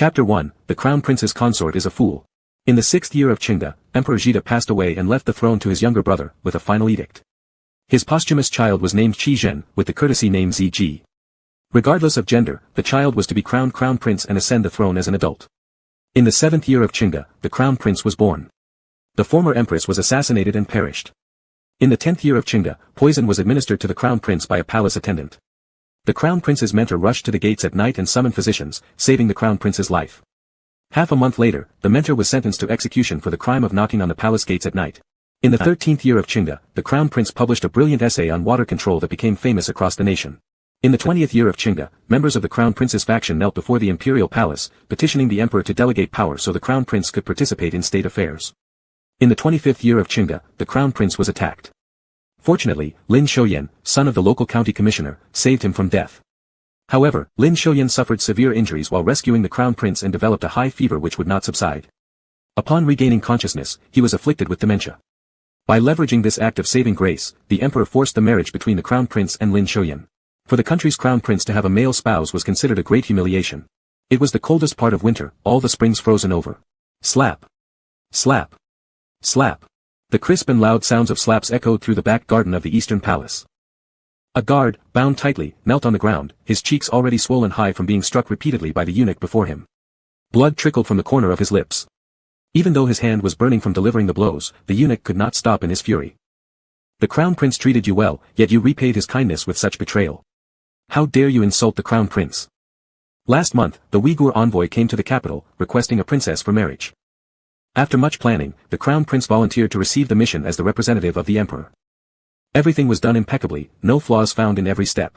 Chapter 1, The Crown Prince's Consort is a Fool. In the 6th year of Qingde, Emperor Jita passed away and left the throne to his younger brother, with a final edict. His posthumous child was named Qi Zhen, with the courtesy name Ziji. Regardless of gender, the child was to be crowned crown prince and ascend the throne as an adult. In the 7th year of Qingde, the crown prince was born. The former empress was assassinated and perished. In the 10th year of Qingde, poison was administered to the crown prince by a palace attendant. The crown prince's mentor rushed to the gates at night and summoned physicians, saving the crown prince's life. Half a month later, the mentor was sentenced to execution for the crime of knocking on the palace gates at night. In the 13th year of Qingde, the crown prince published a brilliant essay on water control that became famous across the nation. In the 20th year of Qingde, members of the crown prince's faction knelt before the imperial palace, petitioning the emperor to delegate power so the crown prince could participate in state affairs. In the 25th year of Qingde, the crown prince was attacked. Fortunately, Lin Shouyan, son of the local county commissioner, saved him from death. However, Lin Shouyan suffered severe injuries while rescuing the crown prince and developed a high fever which would not subside. Upon regaining consciousness, he was afflicted with dementia. By leveraging this act of saving grace, the emperor forced the marriage between the crown prince and Lin Shouyan. For the country's crown prince to have a male spouse was considered a great humiliation. It was the coldest part of winter, all the springs frozen over. Slap. Slap. Slap. The crisp and loud sounds of slaps echoed through the back garden of the eastern palace. A guard, bound tightly, knelt on the ground, his cheeks already swollen high from being struck repeatedly by the eunuch before him. Blood trickled from the corner of his lips. Even though his hand was burning from delivering the blows, the eunuch could not stop in his fury. The crown prince treated you well, yet you repaid his kindness with such betrayal. How dare you insult the crown prince? Last month, the Uyghur envoy came to the capital, requesting a princess for marriage. After much planning, the crown prince volunteered to receive the mission as the representative of the emperor. Everything was done impeccably, no flaws found in every step.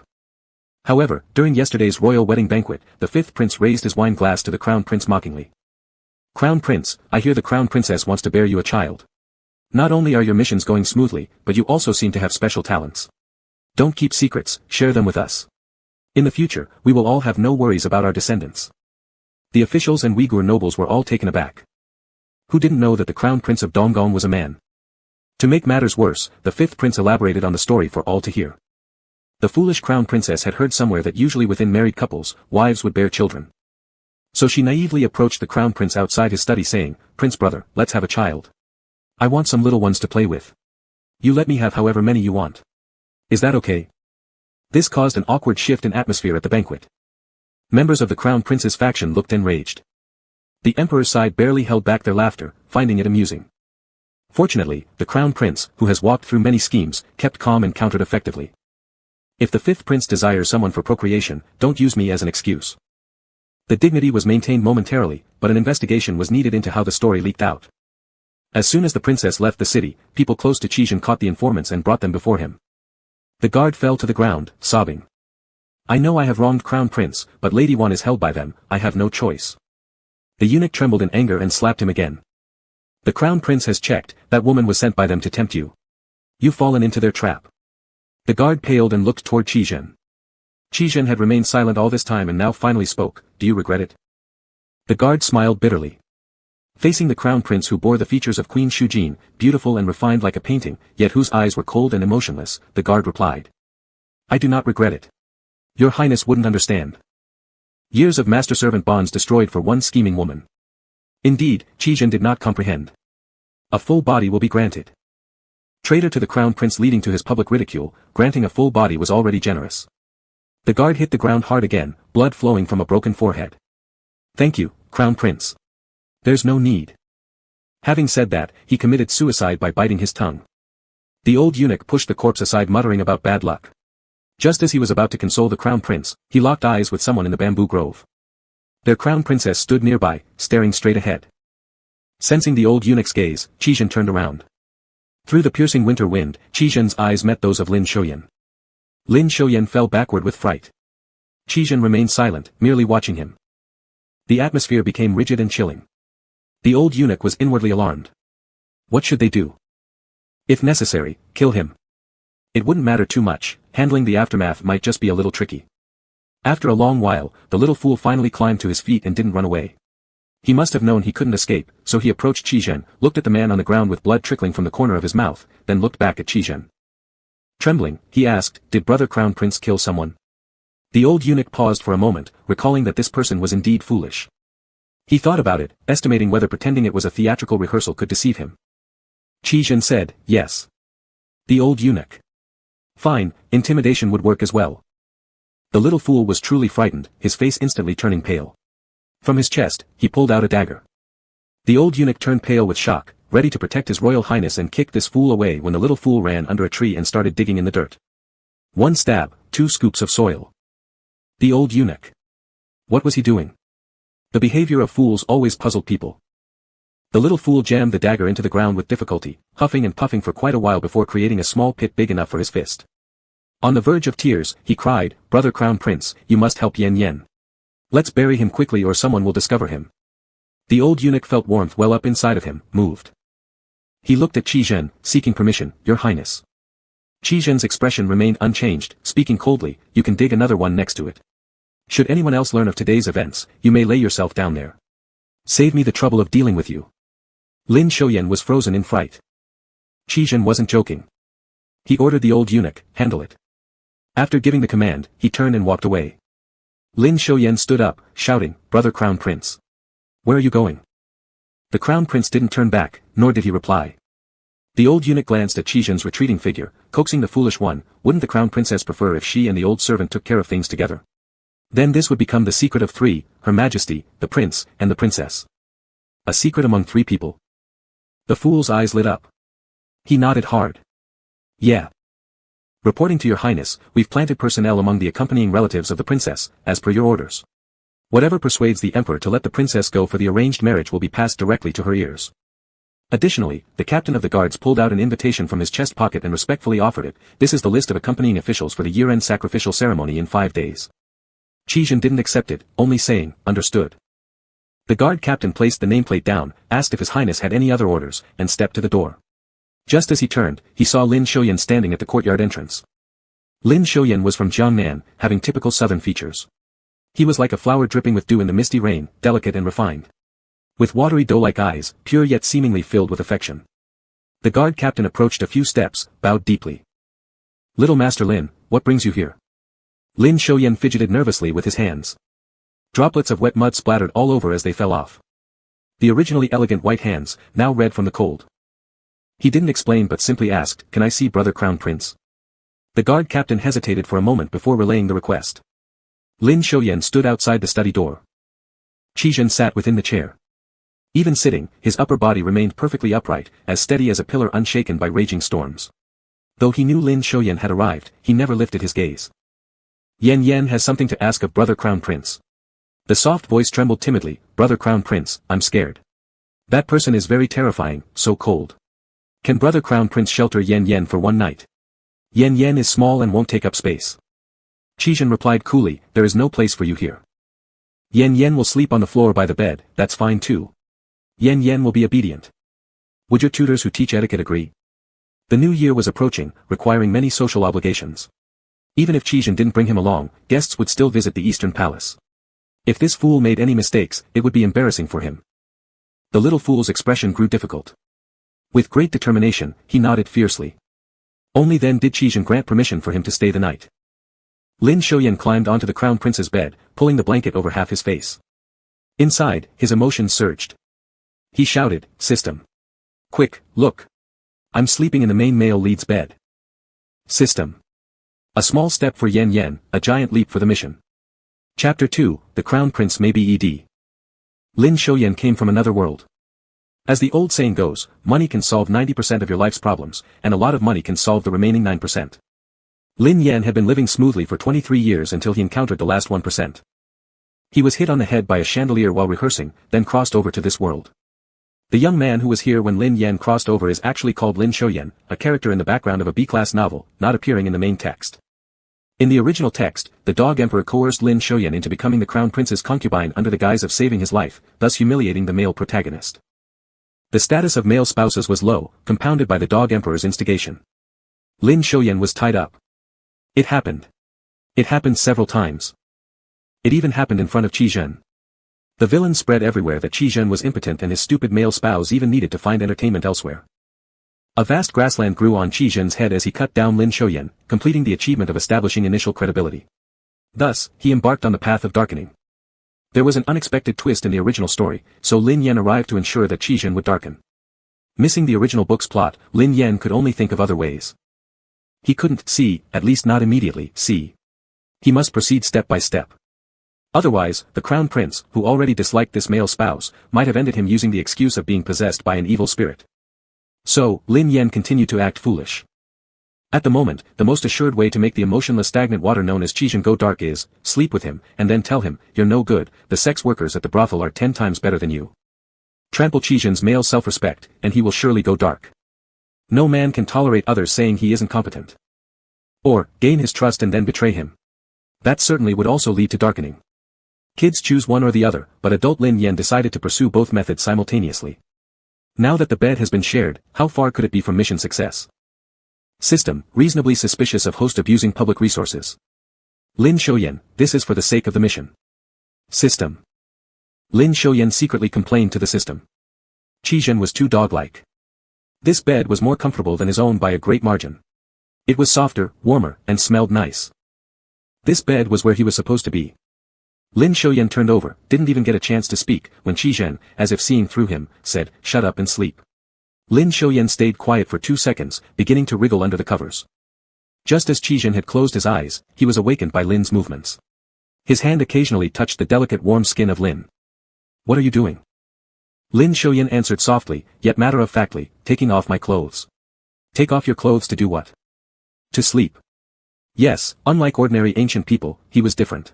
However, during yesterday's royal wedding banquet, the 5th prince raised his wine glass to the crown prince mockingly. Crown prince, I hear the crown princess wants to bear you a child. Not only are your missions going smoothly, but you also seem to have special talents. Don't keep secrets, share them with us. In the future, we will all have no worries about our descendants. The officials and Uyghur nobles were all taken aback. Who didn't know that the crown prince of Dongong was a man? To make matters worse, the 5th prince elaborated on the story for all to hear. The foolish crown princess had heard somewhere that usually within married couples, wives would bear children. So she naively approached the crown prince outside his study saying, "Prince brother, let's have a child. I want some little ones to play with. You let me have however many you want. Is that okay?" This caused an awkward shift in atmosphere at the banquet. Members of the crown prince's faction looked enraged. The emperor's side barely held back their laughter, finding it amusing. Fortunately, the crown prince, who has walked through many schemes, kept calm and countered effectively. If the 5th prince desires someone for procreation, don't use me as an excuse. The dignity was maintained momentarily, but an investigation was needed into how the story leaked out. As soon as the princess left the city, people close to Qi Zhen caught the informants and brought them before him. The guard fell to the ground, sobbing. "I know I have wronged crown prince, but Lady Wan is held by them, I have no choice." The eunuch trembled in anger and slapped him again. "The crown prince has checked, that woman was sent by them to tempt you. You've fallen into their trap." The guard paled and looked toward Qi Zhen. Qi Zhen had remained silent all this time and now finally spoke, "Do you regret it?" The guard smiled bitterly. Facing the crown prince who bore the features of Queen Shujin, beautiful and refined like a painting, yet whose eyes were cold and emotionless, the guard replied. "I do not regret it. Your Highness wouldn't understand. Years of master-servant bonds destroyed for one scheming woman." Indeed, Qi Zhen did not comprehend. A full body will be granted. Traitor to the crown prince leading to his public ridicule, granting a full body was already generous. The guard hit the ground hard again, blood flowing from a broken forehead. "Thank you, crown prince. There's no need." Having said that, he committed suicide by biting his tongue. The old eunuch pushed the corpse aside muttering about bad luck. Just as he was about to console the crown prince, he locked eyes with someone in the bamboo grove. Their crown princess stood nearby, staring straight ahead. Sensing the old eunuch's gaze, Qi Zhen turned around. Through the piercing winter wind, Qi Zhen's eyes met those of Lin Shouyan. Lin Shouyan fell backward with fright. Qi Zhen remained silent, merely watching him. The atmosphere became rigid and chilling. The old eunuch was inwardly alarmed. What should they do? If necessary, kill him. It wouldn't matter too much, handling the aftermath might just be a little tricky. After a long while, the little fool finally climbed to his feet and didn't run away. He must have known he couldn't escape, so he approached Qi Zhen, looked at the man on the ground with blood trickling from the corner of his mouth, then looked back at Qi Zhen. Trembling, he asked, "Did brother crown prince kill someone?" The old eunuch paused for a moment, recalling that this person was indeed foolish. He thought about it, estimating whether pretending it was a theatrical rehearsal could deceive him. Qi Zhen said, yes. The old eunuch. Fine, intimidation would work as well. The little fool was truly frightened, his face instantly turning pale. From his chest, he pulled out a dagger. The old eunuch turned pale with shock, ready to protect his royal highness and kick this fool away when the little fool ran under a tree and started digging in the dirt. One stab, 2 scoops of soil. The old eunuch. What was he doing? The behavior of fools always puzzled people. The little fool jammed the dagger into the ground with difficulty, huffing and puffing for quite a while before creating a small pit big enough for his fist. On the verge of tears, he cried, "Brother Crown Prince, you must help Yan Yan. Let's bury him quickly or someone will discover him." The old eunuch felt warmth well up inside of him, moved. He looked at Qi Zhen, seeking permission, "Your Highness." Qi Zhen's expression remained unchanged, speaking coldly, "You can dig another one next to it. Should anyone else learn of today's events, you may lay yourself down there. Save me the trouble of dealing with you." Lin Shouyan was frozen in fright. Qi Zhen wasn't joking. He ordered the old eunuch, "Handle it." After giving the command, he turned and walked away. Lin Shouyan stood up, shouting, "Brother Crown Prince. Where are you going?" The Crown Prince didn't turn back, nor did he reply. The old eunuch glanced at Qi Zhen's retreating figure, coaxing the foolish one, "Wouldn't the Crown Princess prefer if she and the old servant took care of things together? Then this would become the secret of 3, Her Majesty, the Prince, and the Princess." A secret among 3 people? The fool's eyes lit up. He nodded hard. "Yeah. Reporting to your highness, we've planted personnel among the accompanying relatives of the princess, as per your orders. Whatever persuades the emperor to let the princess go for the arranged marriage will be passed directly to her ears." Additionally, the captain of the guards pulled out an invitation from his chest pocket and respectfully offered it. "This is the list of accompanying officials for the year-end sacrificial ceremony in 5 days. Qi Zhen didn't accept it, only saying, "Understood." The guard captain placed the nameplate down, asked if his highness had any other orders, and stepped to the door. Just as he turned, he saw Lin Shouyan standing at the courtyard entrance. Lin Shouyan was from Jiangnan, having typical southern features. He was like a flower dripping with dew in the misty rain, delicate and refined. With watery doe-like eyes, pure yet seemingly filled with affection. The guard captain approached a few steps, bowed deeply. "Little Master Lin, what brings you here?" Lin Shouyan fidgeted nervously with his hands. Droplets of wet mud splattered all over as they fell off. The originally elegant white hands, now red from the cold. He didn't explain but simply asked, "Can I see Brother Crown Prince?" The guard captain hesitated for a moment before relaying the request. Lin Shouyan stood outside the study door. Qi Zhen sat within the chair. Even sitting, his upper body remained perfectly upright, as steady as a pillar unshaken by raging storms. Though he knew Lin Shouyan had arrived, he never lifted his gaze. "Yan Yan has something to ask of Brother Crown Prince." The soft voice trembled timidly, "Brother Crown Prince, I'm scared. That person is very terrifying, so cold. Can Brother Crown Prince shelter Yan Yan for 1 night? Yan Yan is small and won't take up space." Qi Zhen replied coolly, "There is no place for you here. Yan Yan will sleep on the floor by the bed, that's fine too. Yan Yan will be obedient. Would your tutors who teach etiquette agree?" The new year was approaching, requiring many social obligations. Even if Qi Zhen didn't bring him along, guests would still visit the Eastern Palace. If this fool made any mistakes, it would be embarrassing for him. The little fool's expression grew difficult. With great determination, he nodded fiercely. Only then did Qi Zhen grant permission for him to stay the night. Lin Shouyan climbed onto the Crown Prince's bed, pulling the blanket over half his face. Inside, his emotions surged. He shouted, "System. Quick, look. I'm sleeping in the main male lead's bed. System. A small step for Yan Yan, a giant leap for the mission." Chapter 2, The Crown Prince may be ED. Lin Shouyan came from another world. As the old saying goes, money can solve 90% of your life's problems, and a lot of money can solve the remaining 9%. Lin Yan had been living smoothly for 23 years until he encountered the last 1%. He was hit on the head by a chandelier while rehearsing, then crossed over to this world. The young man who was here when Lin Yan crossed over is actually called Lin Shouyan, a character in the background of a B-class novel, not appearing in the main text. In the original text, the dog emperor coerced Lin Shouyan into becoming the crown prince's concubine under the guise of saving his life, thus humiliating the male protagonist. The status of male spouses was low, compounded by the dog emperor's instigation. Lin Shouyan was tied up. It happened. It happened several times. It even happened in front of Qi Zhen. The villain spread everywhere that Qi Zhen was impotent and his stupid male spouse even needed to find entertainment elsewhere. A vast grassland grew on Qi Zhen's head as he cut down Lin Shouyan, completing the achievement of establishing initial credibility. Thus, he embarked on the path of darkening. There was an unexpected twist in the original story, so Lin Yan arrived to ensure that Qizhen would darken. Missing the original book's plot, Lin Yan could only think of other ways. He couldn't see, at least not immediately, see. He must proceed step by step. Otherwise, the crown prince, who already disliked this male spouse, might have ended him using the excuse of being possessed by an evil spirit. So, Lin Yan continued to act foolish. At the moment, the most assured way to make the emotionless stagnant water known as Qizhen go dark is, sleep with him, and then tell him, you're no good, the sex workers at the brothel are 10 times better than you. Trample Qizhen's male self-respect, and he will surely go dark. No man can tolerate others saying he isn't competent. Or, gain his trust and then betray him. That certainly would also lead to darkening. Kids choose one or the other, but adult Lin Yan decided to pursue both methods simultaneously. Now that the bed has been shared, how far could it be from mission success? System, reasonably suspicious of host abusing public resources. Lin Shouyan, this is for the sake of the mission. System. Lin Shouyan secretly complained to the system. Qizhen was too dog-like. This bed was more comfortable than his own by a great margin. It was softer, warmer, and smelled nice. This bed was where he was supposed to be. Lin Shouyan turned over, didn't even get a chance to speak, when Qizhen, as if seeing through him, said, shut up and sleep. Lin Shouyan stayed quiet for 2 seconds, beginning to wriggle under the covers. Just as Qizhen had closed his eyes, he was awakened by Lin's movements. His hand occasionally touched the delicate warm skin of Lin. What are you doing? Lin Shouyan answered softly, yet matter-of-factly, taking off my clothes. Take off your clothes to do what? To sleep. Yes, unlike ordinary ancient people, he was different.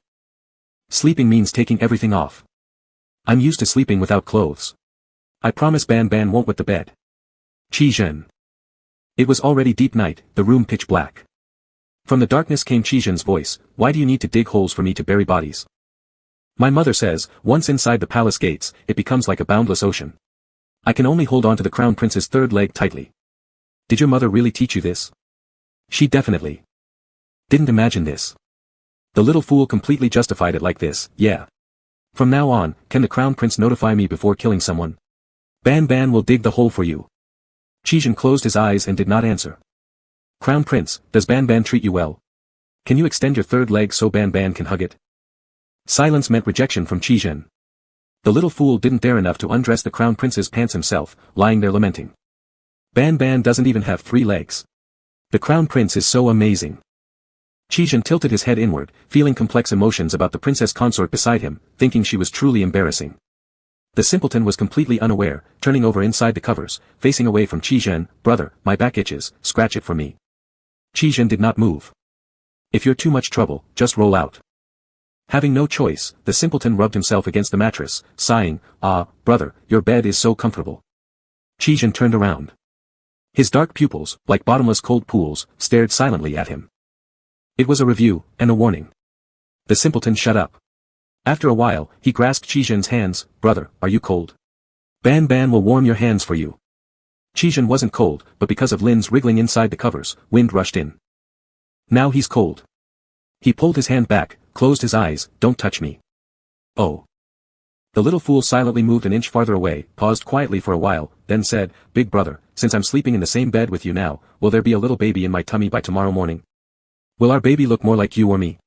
Sleeping means taking everything off. I'm used to sleeping without clothes. I promise Ban Ban won't wet the bed. Qizhen. It was already deep night, the room pitch black. From the darkness came Qizhen's voice, why do you need to dig holes for me to bury bodies? My mother says, once inside the palace gates, it becomes like a boundless ocean. I can only hold on to the crown prince's third leg tightly. Did your mother really teach you this? She definitely didn't imagine this. The little fool completely justified it like this, yeah. From now on, can the crown prince notify me before killing someone? Ban Ban will dig the hole for you. Qizhen closed his eyes and did not answer. Crown prince, does Ban Ban treat you well? Can you extend your third leg so Ban Ban can hug it? Silence meant rejection from Qizhen. The little fool didn't dare enough to undress the crown prince's pants himself, lying there lamenting. Ban Ban doesn't even have 3 legs. The crown prince is so amazing. Qizhen tilted his head inward, feeling complex emotions about the princess consort beside him, thinking she was truly embarrassing. The simpleton was completely unaware, turning over inside the covers, facing away from Qizhen, brother, my back itches, scratch it for me. Qizhen did not move. If you're too much trouble, just roll out. Having no choice, the simpleton rubbed himself against the mattress, sighing, ah, brother, your bed is so comfortable. Qizhen turned around. His dark pupils, like bottomless cold pools, stared silently at him. It was a review, and a warning. The simpleton shut up. After a while, he grasped Qizhen's hands, brother, are you cold? Ban Ban will warm your hands for you. Qizhen wasn't cold, but because of Lin's wriggling inside the covers, wind rushed in. Now he's cold. He pulled his hand back, closed his eyes, don't touch me. Oh. The little fool silently moved an inch farther away, paused quietly for a while, then said, big brother, since I'm sleeping in the same bed with you now, will there be a little baby in my tummy by tomorrow morning? Will our baby look more like you or me?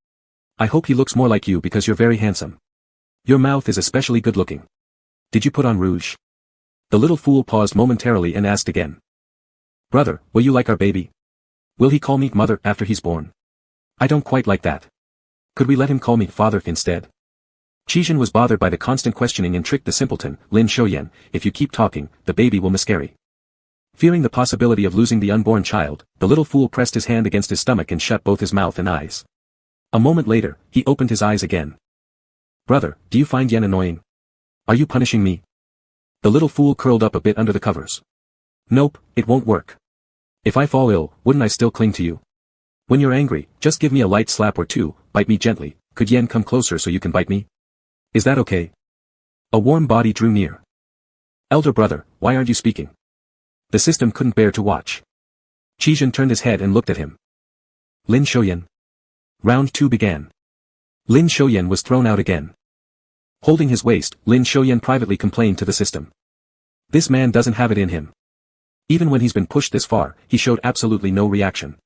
I hope he looks more like you because you're very handsome. Your mouth is especially good looking. Did you put on rouge? The little fool paused momentarily and asked again. Brother, will you like our baby? Will he call me mother after he's born? I don't quite like that. Could we let him call me father instead? Qizhen was bothered by the constant questioning and tricked the simpleton, Lin Shouyan, if you keep talking, the baby will miscarry. Fearing the possibility of losing the unborn child, the little fool pressed his hand against his stomach and shut both his mouth and eyes. A moment later, he opened his eyes again. Brother, do you find Yen annoying? Are you punishing me? The little fool curled up a bit under the covers. Nope, it won't work. If I fall ill, wouldn't I still cling to you? When you're angry, just give me a light slap or 2, bite me gently, could Yen come closer so you can bite me? Is that okay? A warm body drew near. Elder brother, why aren't you speaking? The system couldn't bear to watch. Qizhen turned his head and looked at him. Lin Shouyan. Round 2 began. Lin Shouyan was thrown out again. Holding his waist, Lin Shouyan privately complained to the system. This man doesn't have it in him. Even when he's been pushed this far, he showed absolutely no reaction.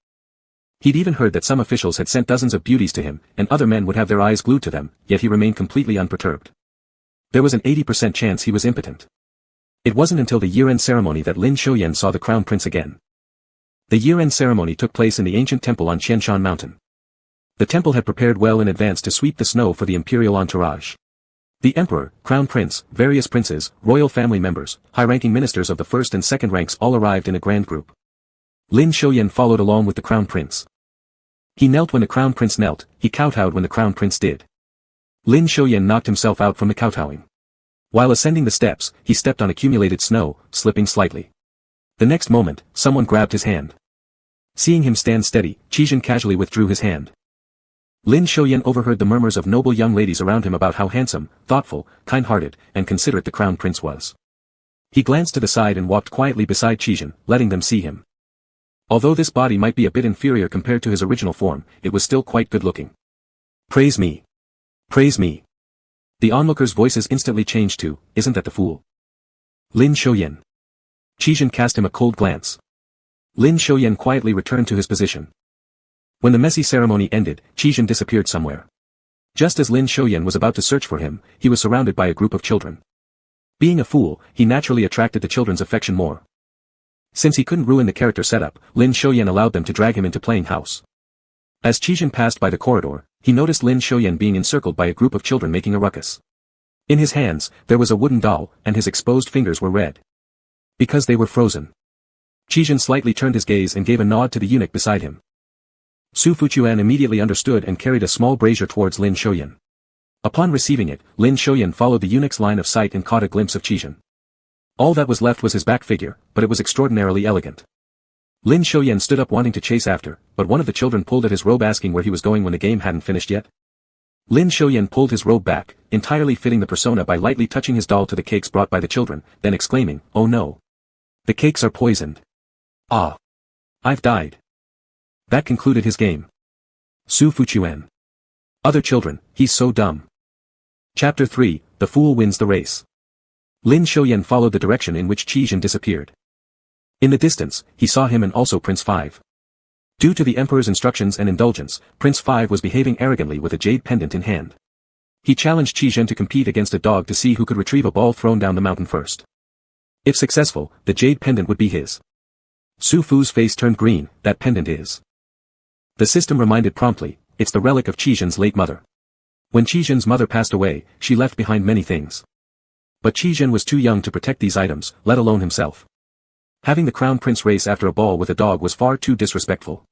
He'd even heard that some officials had sent dozens of beauties to him, and other men would have their eyes glued to them, yet he remained completely unperturbed. There was an 80% chance he was impotent. It wasn't until the year-end ceremony that Lin Xiuyan saw the crown prince again. The year-end ceremony took place in the ancient temple on Qianshan Mountain. The temple had prepared well in advance to sweep the snow for the imperial entourage. The emperor, crown prince, various princes, royal family members, high-ranking ministers of the first and second ranks all arrived in a grand group. Lin Xiuyan followed along with the crown prince. He knelt when the crown prince knelt, he kowtowed when the crown prince did. Lin Xiuyan knocked himself out from the kowtowing. While ascending the steps, he stepped on accumulated snow, slipping slightly. The next moment, someone grabbed his hand. Seeing him stand steady, Qizhen casually withdrew his hand. Lin Xiuyan overheard the murmurs of noble young ladies around him about how handsome, thoughtful, kind-hearted, and considerate the crown prince was. He glanced to the side and walked quietly beside Qizhen, letting them see him. Although this body might be a bit inferior compared to his original form, it was still quite good-looking. Praise me. Praise me. The onlookers' voices instantly changed to, isn't that the fool? Lin Xiuyan. Qizhen cast him a cold glance. Lin Xiuyan quietly returned to his position. When the messy ceremony ended, Qizhen disappeared somewhere. Just as Lin Xiuyan was about to search for him, he was surrounded by a group of children. Being a fool, he naturally attracted the children's affection more. Since he couldn't ruin the character setup, Lin Xiuyan allowed them to drag him into playing house. As Qizhen passed by the corridor, he noticed Lin Xiuyan being encircled by a group of children making a ruckus. In his hands, there was a wooden doll, and his exposed fingers were red. Because they were frozen. Qizhen slightly turned his gaze and gave a nod to the eunuch beside him. Su Fuquan immediately understood and carried a small brazier towards Lin Xiuyan. Upon receiving it, Lin Xiuyan followed the eunuch's line of sight and caught a glimpse of Qizhen. All that was left was his back figure, but it was extraordinarily elegant. Lin Xiuyan stood up wanting to chase after, but one of the children pulled at his robe asking where he was going when the game hadn't finished yet. Lin Xiuyan pulled his robe back, entirely fitting the persona by lightly touching his doll to the cakes brought by the children, then exclaiming, "Oh no! The cakes are poisoned. Ah! I've died." That concluded his game. Su Fuquan. Other children, he's so dumb. Chapter 3, The Fool Wins the Race. Lin Xiuyan followed the direction in which Qizhen disappeared. In the distance, he saw him and also Prince 5. Due to the Emperor's instructions and indulgence, Prince 5 was behaving arrogantly with a jade pendant in hand. He challenged Qizhen to compete against a dog to see who could retrieve a ball thrown down the mountain first. If successful, the jade pendant would be his. Su Fu's face turned green, that pendant is. The system reminded promptly, it's the relic of Qizhen's late mother. When Qizhen's mother passed away, she left behind many things. But Qizhen was too young to protect these items, let alone himself. Having the crown prince race after a ball with a dog was far too disrespectful.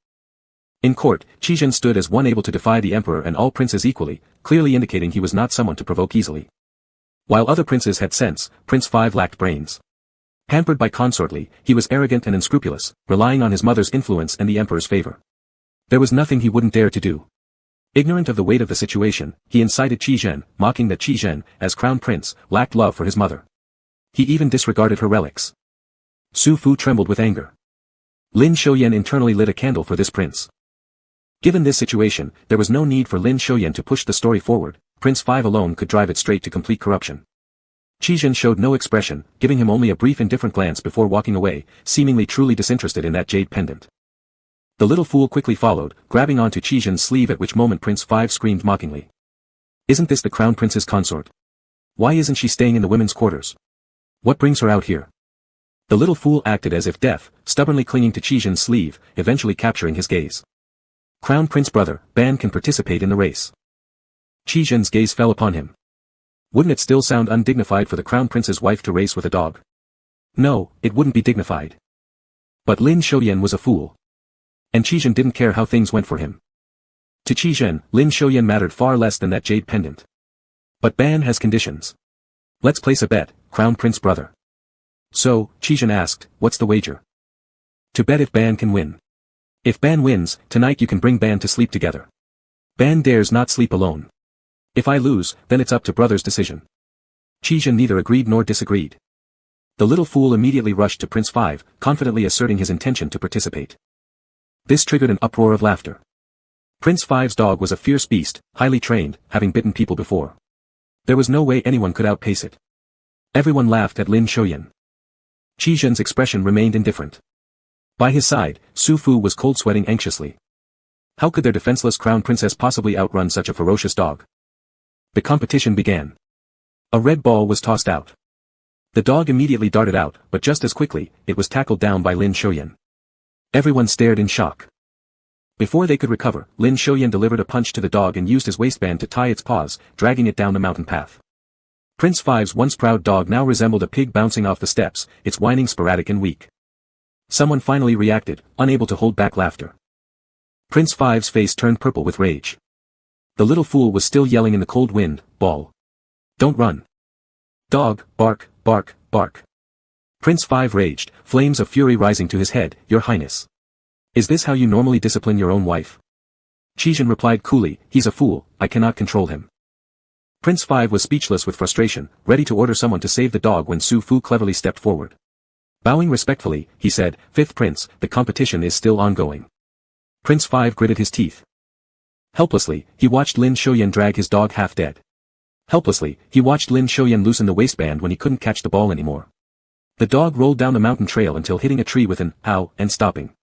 In court, Qizhen stood as one able to defy the emperor and all princes equally, clearly indicating he was not someone to provoke easily. While other princes had sense, Prince 5 lacked brains. Hampered by consortly, he was arrogant and unscrupulous, relying on his mother's influence and the emperor's favor. There was nothing he wouldn't dare to do. Ignorant of the weight of the situation, he incited Qizhen, mocking that Qizhen, as crown prince, lacked love for his mother. He even disregarded her relics. Su Fu trembled with anger. Lin Xiuyan internally lit a candle for this prince. Given this situation, there was no need for Lin Xiuyan to push the story forward, Prince 5 alone could drive it straight to complete corruption. Qizhen showed no expression, giving him only a brief indifferent glance before walking away, seemingly truly disinterested in that jade pendant. The little fool quickly followed, grabbing onto Qizhen's sleeve at which moment Prince 5 screamed mockingly. Isn't this the crown prince's consort? Why isn't she staying in the women's quarters? What brings her out here? The little fool acted as if deaf, stubbornly clinging to Qizhen's sleeve, eventually capturing his gaze. Crown Prince brother, Ban can participate in the race. Qizhen's gaze fell upon him. Wouldn't it still sound undignified for the crown prince's wife to race with a dog? No, it wouldn't be dignified. But Lin Xiuyan was a fool. And Qizhen didn't care how things went for him. To Qizhen, Lin Xiuyan mattered far less than that jade pendant. But Ban has conditions. Let's place a bet, Crown Prince brother. So, Qizhen asked, what's the wager? To bet if Ban can win. If Ban wins, tonight you can bring Ban to sleep together. Ban dares not sleep alone. If I lose, then it's up to brother's decision. Qizhen neither agreed nor disagreed. The little fool immediately rushed to Prince 5, confidently asserting his intention to participate. This triggered an uproar of laughter. Prince 5's dog was a fierce beast, highly trained, having bitten people before. There was no way anyone could outpace it. Everyone laughed at Lin Xiuyan. Qizhen's expression remained indifferent. By his side, Su Fu was cold sweating anxiously. How could their defenseless crown princess possibly outrun such a ferocious dog? The competition began. A red ball was tossed out. The dog immediately darted out, but just as quickly, it was tackled down by Lin Xiaoyan. Everyone stared in shock. Before they could recover, Lin Xiaoyan delivered a punch to the dog and used his waistband to tie its paws, dragging it down the mountain path. Prince Five's once proud dog now resembled a pig bouncing off the steps, its whining sporadic and weak. Someone finally reacted, unable to hold back laughter. Prince Five's face turned purple with rage. The little fool was still yelling in the cold wind, "Ball! Don't run! Dog, bark, bark, bark!" Prince Five raged, flames of fury rising to his head, "Your Highness! Is this how you normally discipline your own wife?" Qizhen replied coolly, "He's a fool, I cannot control him." Prince Five was speechless with frustration, ready to order someone to save the dog when Su Fu cleverly stepped forward. Bowing respectfully, he said, "Fifth Prince, the competition is still ongoing." Prince Five gritted his teeth. Helplessly, he watched Lin Xiaoyan drag his dog half dead. Helplessly, he watched Lin Xiaoyan loosen the waistband when he couldn't catch the ball anymore. The dog rolled down the mountain trail until hitting a tree with an "ow" and stopping.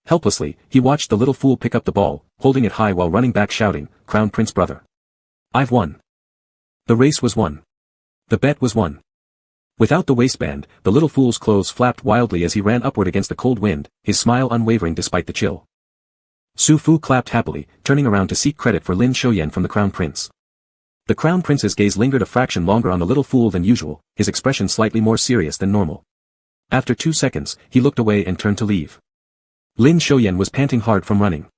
Helplessly, he watched the little fool pick up the ball, holding it high while running back shouting, "Crown Prince brother! I've won! The race was won! The bet was won!" Without the waistband, the little fool's clothes flapped wildly as he ran upward against the cold wind, his smile unwavering despite the chill. Su Fu clapped happily, turning around to seek credit for Lin Xiaoyan from the Crown Prince. The Crown Prince's gaze lingered a fraction longer on the little fool than usual, his expression slightly more serious than normal. After 2 seconds, he looked away and turned to leave. Lin Xiaoyan was panting hard from running.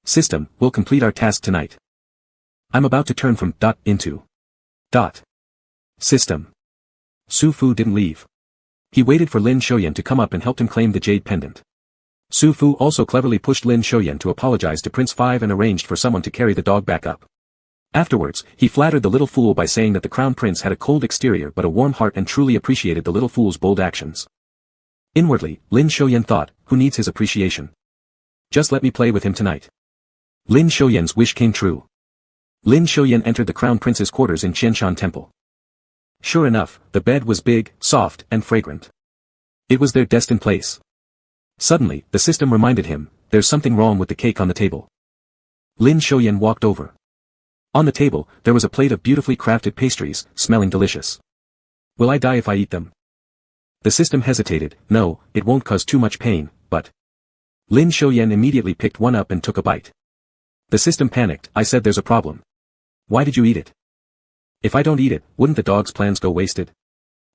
"System, we'll complete our task tonight. I'm about to turn from dot into dot. System." Su Fu didn't leave. He waited for Lin Xiaoyan to come up and helped him claim the jade pendant. Su Fu also cleverly pushed Lin Xiaoyan to apologize to Prince Five and arranged for someone to carry the dog back up. Afterwards, he flattered the little fool by saying that the Crown Prince had a cold exterior but a warm heart and truly appreciated the little fool's bold actions. Inwardly, Lin Xiaoyan thought, who needs his appreciation? Just let me play with him tonight. Lin Xiaoyan's wish came true. Lin Xiaoyan entered the Crown Prince's quarters in Qianshan Temple. Sure enough, the bed was big, soft, and fragrant. It was their destined place. Suddenly, the system reminded him, there's something wrong with the cake on the table. Lin Xiaoyan walked over. On the table, there was a plate of beautifully crafted pastries, smelling delicious. Will I die if I eat them? The system hesitated, no, it won't cause too much pain, but... Lin Xiaoyan immediately picked one up and took a bite. The system panicked, I said there's a problem. Why did you eat it? If I don't eat it, wouldn't the dog's plans go wasted?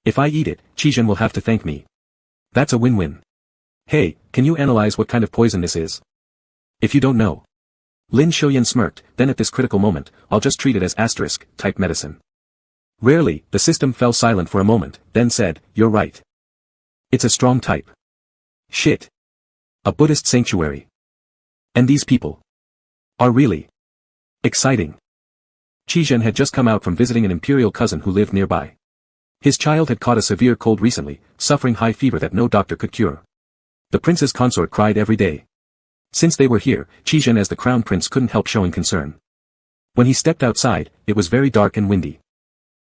If I eat it, Qizhen will have to thank me. That's a win-win. Hey, can you analyze what kind of poison this is? If you don't know. Lin Xiaoyan smirked, then at this critical moment, I'll just treat it as *type medicine. Rarely, the system fell silent for a moment, then said, you're right. It's a strong type. Shit. A Buddhist sanctuary. And these people are really exciting. Qizhen had just come out from visiting an imperial cousin who lived nearby. His child had caught a severe cold recently, suffering high fever that no doctor could cure. The prince's consort cried every day. Since they were here, Qizhen as the crown prince couldn't help showing concern. When he stepped outside, it was very dark and windy.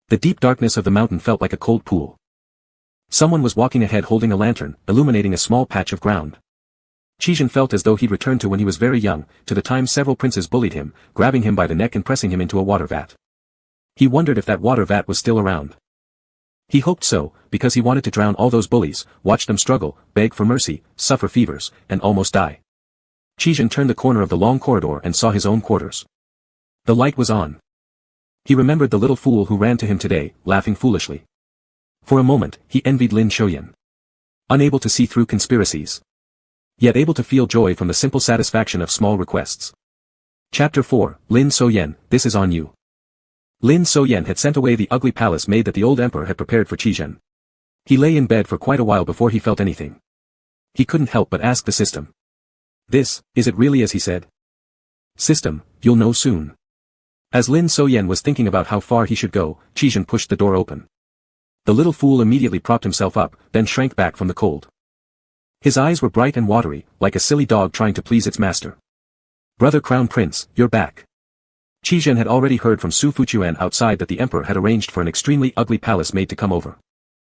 The deep darkness of the mountain felt like a cold pool. Someone was walking ahead holding a lantern, illuminating a small patch of ground. Qizhen felt as though he'd returned to when he was very young, to the time several princes bullied him, grabbing him by the neck and pressing him into a water vat. He wondered if that water vat was still around. He hoped so, because he wanted to drown all those bullies, watch them struggle, beg for mercy, suffer fevers, and almost die. Qizhen turned the corner of the long corridor and saw his own quarters. The light was on. He remembered the little fool who ran to him today, laughing foolishly. For a moment, he envied Lin Xiaoyan. Unable to see through conspiracies. Yet able to feel joy from the simple satisfaction of small requests. Chapter 4, Lin Xiaoyan, this is on you. Lin Xiaoyan had sent away the ugly palace maid that the old emperor had prepared for Qizhen. He lay in bed for quite a while before he felt anything. He couldn't help but ask the system. Is it really as he said? System, you'll know soon. As Lin Xiaoyan was thinking about how far he should go, Qizhen pushed the door open. The little fool immediately propped himself up, then shrank back from the cold. His eyes were bright and watery, like a silly dog trying to please its master. Brother Crown Prince, you're back. Qizhen had already heard from Su Fuquan outside that the emperor had arranged for an extremely ugly palace maid to come over.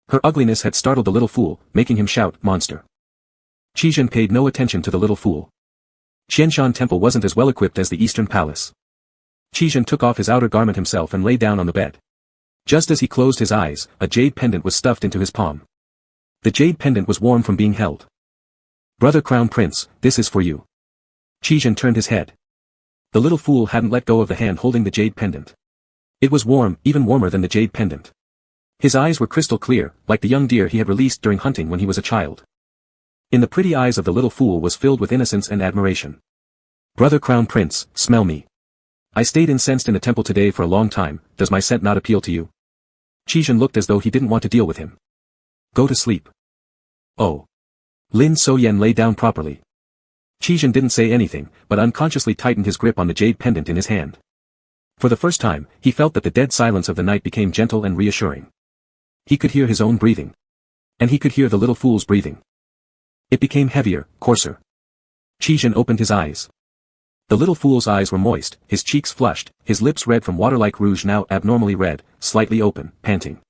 Her ugliness had startled the little fool, making him shout, monster. Qizhen paid no attention to the little fool. Qianshan Temple wasn't as well equipped as the Eastern Palace. Qizhen took off his outer garment himself and lay down on the bed. Just as he closed his eyes, a jade pendant was stuffed into his palm. The jade pendant was warm from being held. "Brother Crown Prince, this is for you." Qizhen turned his head. The little fool hadn't let go of the hand holding the jade pendant. It was warm, even warmer than the jade pendant. His eyes were crystal clear, like the young deer he had released during hunting when he was a child. In the pretty eyes of the little fool was filled with innocence and admiration. "Brother Crown Prince, smell me. I stayed incensed in the temple today for a long time, does my scent not appeal to you?" Qizhen looked as though he didn't want to deal with him. "Go to sleep." "Oh." Lin So-yen lay down properly. Qizhen didn't say anything, but unconsciously tightened his grip on the jade pendant in his hand. For the first time, he felt that the dead silence of the night became gentle and reassuring. He could hear his own breathing. And he could hear the little fool's breathing. It became heavier, coarser. Qizhen opened his eyes. The little fool's eyes were moist, his cheeks flushed, his lips red from water-like rouge now abnormally red, slightly open, panting.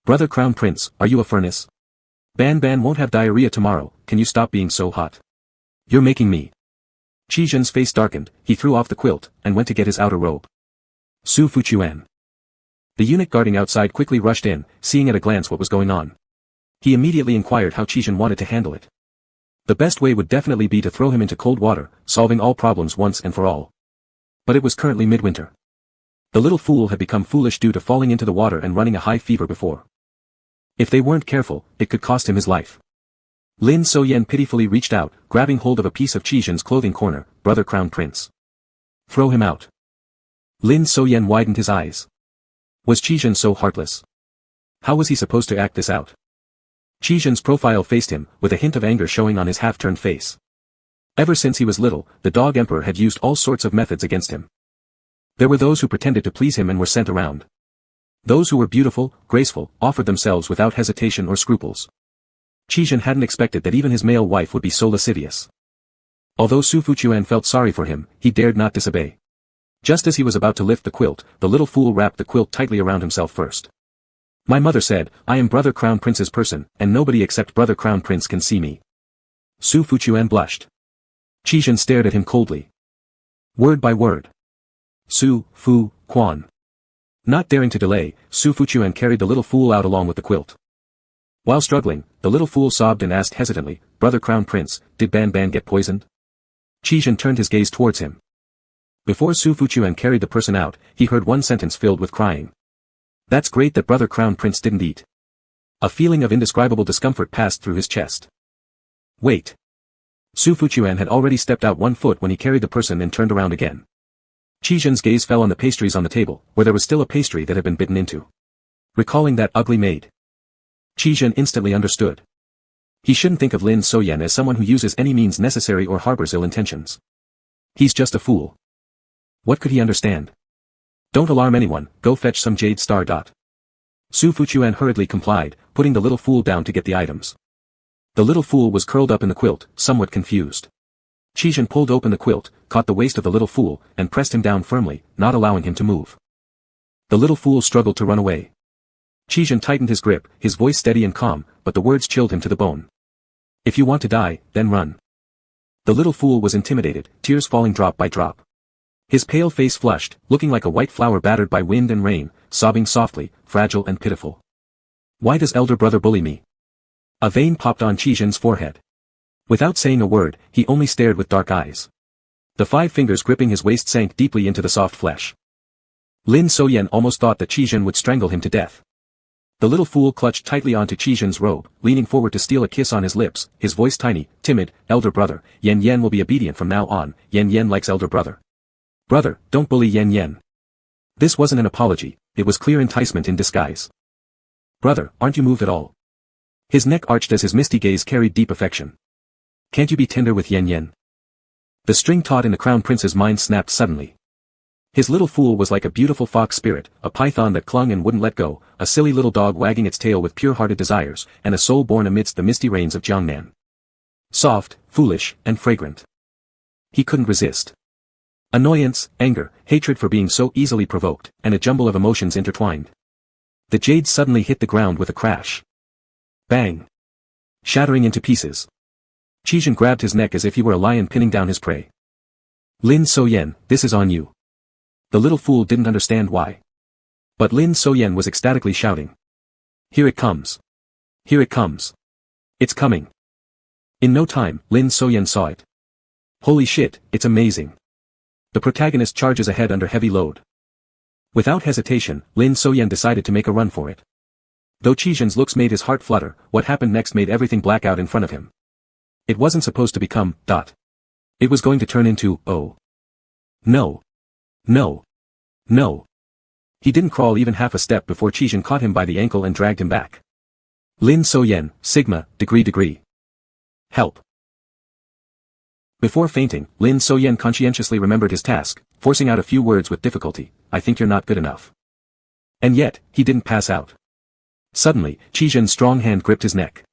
"Brother Crown Prince, are you a furnace? Ban won't have diarrhea tomorrow, can you stop being so hot? You're making me." Qizhen's face darkened, he threw off the quilt, and went to get his outer robe. Su Fuchuan. The eunuch guarding outside quickly rushed in, seeing at a glance what was going on. He immediately inquired how Qizhen wanted to handle it. The best way would definitely be to throw him into cold water, solving all problems once and for all. But it was currently midwinter. The little fool had become foolish due to falling into the water and running a high fever before. If they weren't careful, it could cost him his life. Lin So-yen pitifully reached out, grabbing hold of a piece of Qizhen's clothing corner. "Brother Crown Prince. Throw him out." Lin So-yen widened his eyes. Was Qizhen so heartless? How was he supposed to act this out? Qizhen's profile faced him, with a hint of anger showing on his half-turned face. Ever since he was little, the dog emperor had used all sorts of methods against him. There were those who pretended to please him and were sent around. Those who were beautiful, graceful, offered themselves without hesitation or scruples. Qizhen hadn't expected that even his male wife would be so lascivious. Although Su Fuchuan felt sorry for him, he dared not disobey. Just as he was about to lift the quilt, the little fool wrapped the quilt tightly around himself first. "My mother said, I am Brother Crown Prince's person, and nobody except Brother Crown Prince can see me." Su Fuchuan blushed. Qizhen stared at him coldly. Word by word. Su, Fu, Quan. Not daring to delay, Su Fuchuan carried the little fool out along with the quilt. While struggling, the little fool sobbed and asked hesitantly, "Brother Crown Prince, did Ban get poisoned?" Qizhen turned his gaze towards him. Before Su Fuchuan carried the person out, he heard one sentence filled with crying. "That's great that Brother Crown Prince didn't eat." A feeling of indescribable discomfort passed through his chest. Wait. Su Fuchuan had already stepped out 1 foot when he carried the person and turned around again. Qizhen's gaze fell on the pastries on the table, where there was still a pastry that had been bitten into. Recalling that ugly maid. Qizhen instantly understood. He shouldn't think of Lin So-yen as someone who uses any means necessary or harbors ill intentions. He's just a fool. What could he understand? "Don't alarm anyone, go fetch some jade star. Su Fuchuan hurriedly complied, putting the little fool down to get the items. The little fool was curled up in the quilt, somewhat confused. Qizhen pulled open the quilt, caught the waist of the little fool, and pressed him down firmly, not allowing him to move. The little fool struggled to run away. Qizhen tightened his grip, his voice steady and calm, but the words chilled him to the bone. "If you want to die, then run." The little fool was intimidated, tears falling drop by drop. His pale face flushed, looking like a white flower battered by wind and rain, sobbing softly, fragile and pitiful. "Why does elder brother bully me?" A vein popped on Qizhen's forehead. Without saying a word, he only stared with dark eyes. The 5 fingers gripping his waist sank deeply into the soft flesh. Lin So-yen almost thought that Qizhen would strangle him to death. The little fool clutched tightly onto Qizhen's robe, leaning forward to steal a kiss on his lips, his voice tiny, timid. "Elder brother, Yen will be obedient from now on, Yen likes elder brother." "Brother, don't bully Yen." This wasn't an apology, it was clear enticement in disguise. "Brother, aren't you moved at all?" His neck arched as his misty gaze carried deep affection. "Can't you be tender with Yen?" The string taut in the crown prince's mind snapped suddenly. His little fool was like a beautiful fox spirit, a python that clung and wouldn't let go, a silly little dog wagging its tail with pure-hearted desires, and a soul born amidst the misty rains of Jiangnan. Soft, foolish, and fragrant. He couldn't resist. Annoyance, anger, hatred for being so easily provoked, and a jumble of emotions intertwined. The jade suddenly hit the ground with a crash. Bang! Shattering into pieces. Qi grabbed his neck as if he were a lion pinning down his prey. Lin So-yen, this is on you. The little fool didn't understand why. But Lin So-yen was ecstatically shouting. Here it comes. Here it comes. It's coming. In no time, Lin So-yen saw it. Holy shit, it's amazing. The protagonist charges ahead under heavy load. Without hesitation, Lin So-yen decided to make a run for it. Though Qi looks made his heart flutter, what happened next made everything black out in front of him. It wasn't supposed to become, It was going to turn into, oh. No. No. No. He didn't crawl even half a step before Qi caught him by the ankle and dragged him back. Lin So-yen, Sigma, degree. Help. Before fainting, Lin So-yen conscientiously remembered his task, forcing out a few words with difficulty, I think you're not good enough. And yet, he didn't pass out. Suddenly, Qi strong hand gripped his neck.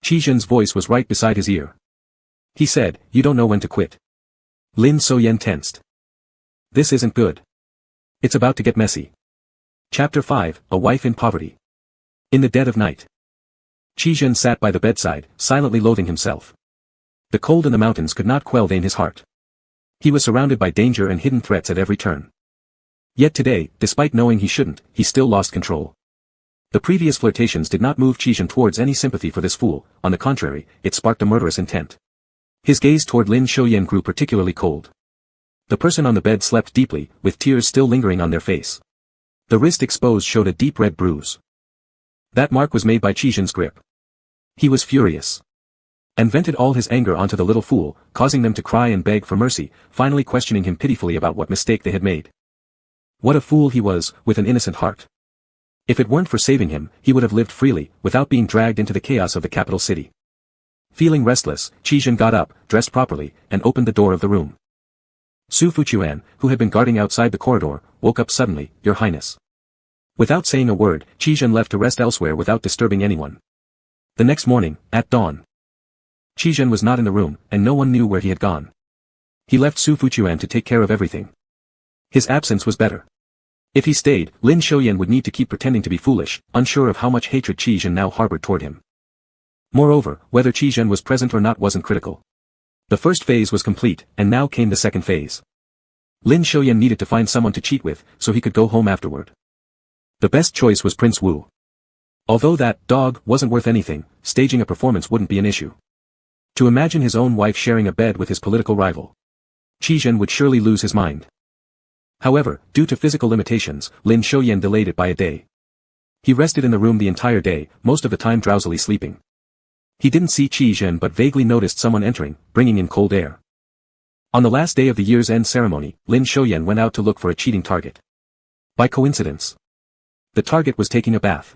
Qi voice was right beside his ear. He said, you don't know when to quit. Lin So-yen tensed. This isn't good. It's about to get messy. Chapter 5, A Wife in Poverty. In the dead of night. Qi sat by the bedside, silently loathing himself. The cold in the mountains could not quell his heart. He was surrounded by danger and hidden threats at every turn. Yet today, despite knowing he shouldn't, he still lost control. The previous flirtations did not move Qi towards any sympathy for this fool, on the contrary, it sparked a murderous intent. His gaze toward Lin So-yen grew particularly cold. The person on the bed slept deeply, with tears still lingering on their face. The wrist exposed showed a deep red bruise. That mark was made by Qi grip. He was furious. And vented all his anger onto the little fool, causing them to cry and beg for mercy, finally questioning him pitifully about what mistake they had made. What a fool he was, with an innocent heart. If it weren't for saving him, he would have lived freely, without being dragged into the chaos of the capital city. Feeling restless, Qi got up, dressed properly, and opened the door of the room. Su Fuquan, who had been guarding outside the corridor, woke up suddenly, Your Highness. Without saying a word, Qi left to rest elsewhere without disturbing anyone. The next morning, at dawn. Qi was not in the room, and no one knew where he had gone. He left Su Fuquan to take care of everything. His absence was better. If he stayed, Lin So-yen would need to keep pretending to be foolish, unsure of how much hatred Qi now harbored toward him. Moreover, whether Qi was present or not wasn't critical. The first phase was complete, and now came the second phase. Lin So-yen needed to find someone to cheat with, so he could go home afterward. The best choice was Prince Wu. Although that dog wasn't worth anything, staging a performance wouldn't be an issue. To imagine his own wife sharing a bed with his political rival. Qi would surely lose his mind. However, due to physical limitations, Lin So-yen delayed it by a day. He rested in the room the entire day, most of the time drowsily sleeping. He didn't see Qi but vaguely noticed someone entering, bringing in cold air. On the last day of the year's end ceremony, Lin So-yen went out to look for a cheating target. By coincidence, the target was taking a bath.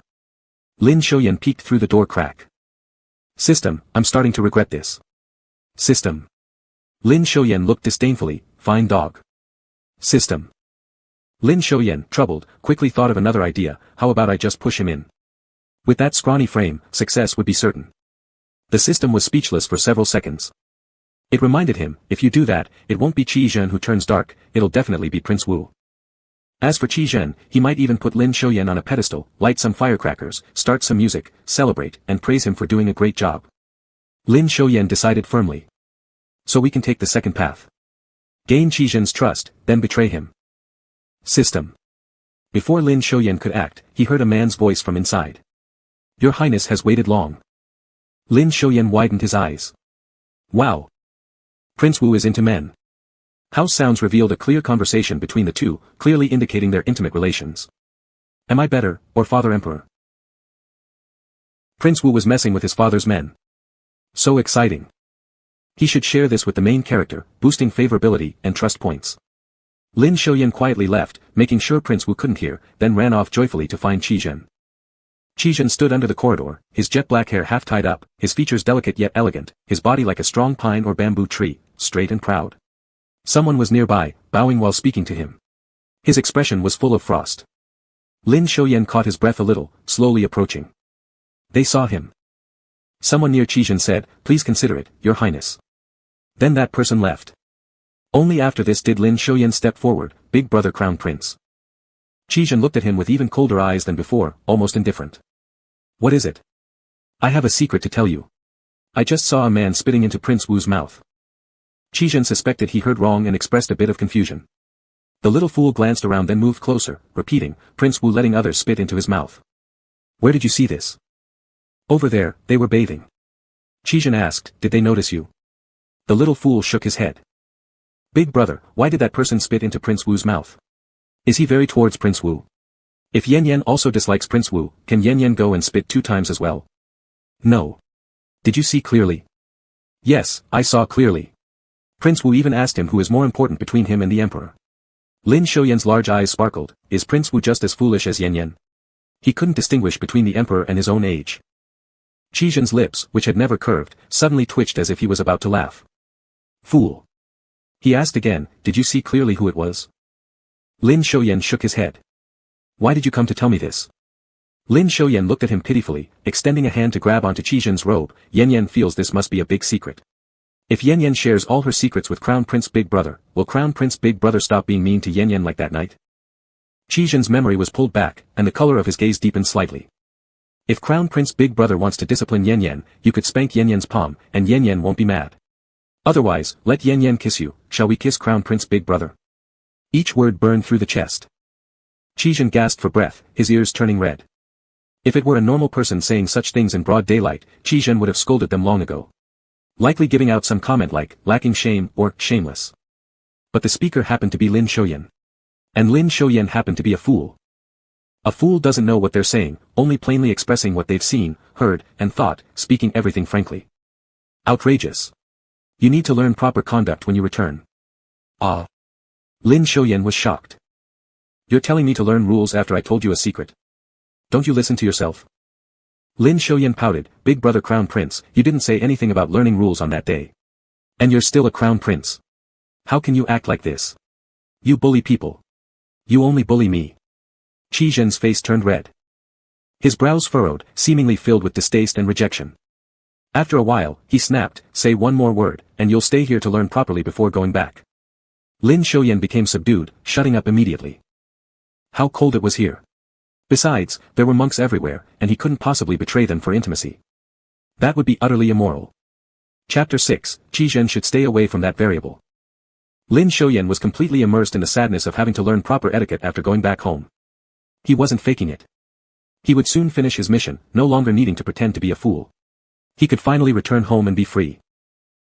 Lin So-yen peeked through the door crack. System, I'm starting to regret this. System. Lin So-yen looked disdainfully, fine dog. System. Lin So-yen, troubled, quickly thought of another idea, how about I just push him in? With that scrawny frame, success would be certain. The system was speechless for several seconds. It reminded him, if you do that, it won't be Qi who turns dark, it'll definitely be Prince Wu. As for Qi, he might even put Lin So-yen on a pedestal, light some firecrackers, start some music, celebrate, and praise him for doing a great job. Lin So-yen decided firmly. So we can take the second path. Gain Qi trust, then betray him. System. Before Lin So-yen could act, he heard a man's voice from inside. Your Highness has waited long. Lin So-yen widened his eyes. Wow. Prince Wu is into men. House sounds revealed a clear conversation between the two, clearly indicating their intimate relations. Am I better, or Father Emperor? Prince Wu was messing with his father's men. So exciting. He should share this with the main character, boosting favorability and trust points. Lin So-yen quietly left, making sure Prince Wu couldn't hear, then ran off joyfully to find Qi. Qi stood under the corridor, his jet black hair half tied up, his features delicate yet elegant, his body like a strong pine or bamboo tree, straight and proud. Someone was nearby, bowing while speaking to him. His expression was full of frost. Lin So-yen caught his breath a little, slowly approaching. They saw him. Someone near Qi said, please consider it, Your Highness. Then that person left. Only after this did Lin So-yen step forward, big brother crown prince. Qi looked at him with even colder eyes than before, almost indifferent. What is it? I have a secret to tell you. I just saw a man spitting into Prince Wu's mouth. Qizhen suspected he heard wrong and expressed a bit of confusion. The little fool glanced around then moved closer, repeating, Prince Wu letting others spit into his mouth. Where did you see this? Over there, they were bathing. Qizhen asked, did they notice you? The little fool shook his head. Big brother, why did that person spit into Prince Wu's mouth? Is he very towards Prince Wu? If Yan Yan also dislikes Prince Wu, can Yan Yan go and spit 2 times as well? No. Did you see clearly? Yes, I saw clearly. Prince Wu even asked him who is more important between him and the emperor. Lin Shouyan's large eyes sparkled, is Prince Wu just as foolish as Yan Yan? He couldn't distinguish between the emperor and his own age. Qizhen's lips, which had never curved, suddenly twitched as if he was about to laugh. Fool. He asked again, did you see clearly who it was? Lin Shouyan shook his head. Why did you come to tell me this? Lin Shouyan looked at him pitifully, extending a hand to grab onto Qizhen's robe. Yan Yan feels this must be a big secret. If Yan Yan shares all her secrets with Crown Prince Big Brother, will Crown Prince Big Brother stop being mean to Yan Yan like that night? Qizhen's memory was pulled back, and the color of his gaze deepened slightly. If Crown Prince Big Brother wants to discipline Yan Yan, you could spank Yan Yan's palm, and Yan Yan won't be mad. Otherwise, let Yan Yan kiss you. Shall we kiss Crown Prince Big Brother? Each word burned through the chest. Qizhen gasped for breath, his ears turning red. If it were a normal person saying such things in broad daylight, Qizhen would have scolded them long ago. Likely giving out some comment like, lacking shame, or, shameless. But the speaker happened to be Lin Shouyan. And Lin Shouyan happened to be a fool. A fool doesn't know what they're saying, only plainly expressing what they've seen, heard, and thought, speaking everything frankly. Outrageous. You need to learn proper conduct when you return. Ah. Lin Shouyan was shocked. You're telling me to learn rules after I told you a secret? Don't you listen to yourself? Lin Shouyan pouted, Big Brother Crown Prince, you didn't say anything about learning rules on that day. And you're still a Crown Prince. How can you act like this? You bully people. You only bully me. Qizhen's face turned red. His brows furrowed, seemingly filled with distaste and rejection. After a while, he snapped, say one more word, and you'll stay here to learn properly before going back. Lin Shouyan became subdued, shutting up immediately. How cold it was here. Besides, there were monks everywhere, and he couldn't possibly betray them for intimacy. That would be utterly immoral. Chapter 6, Qizhen should stay away from that variable. Lin Shouyan was completely immersed in the sadness of having to learn proper etiquette after going back home. He wasn't faking it. He would soon finish his mission, no longer needing to pretend to be a fool. He could finally return home and be free.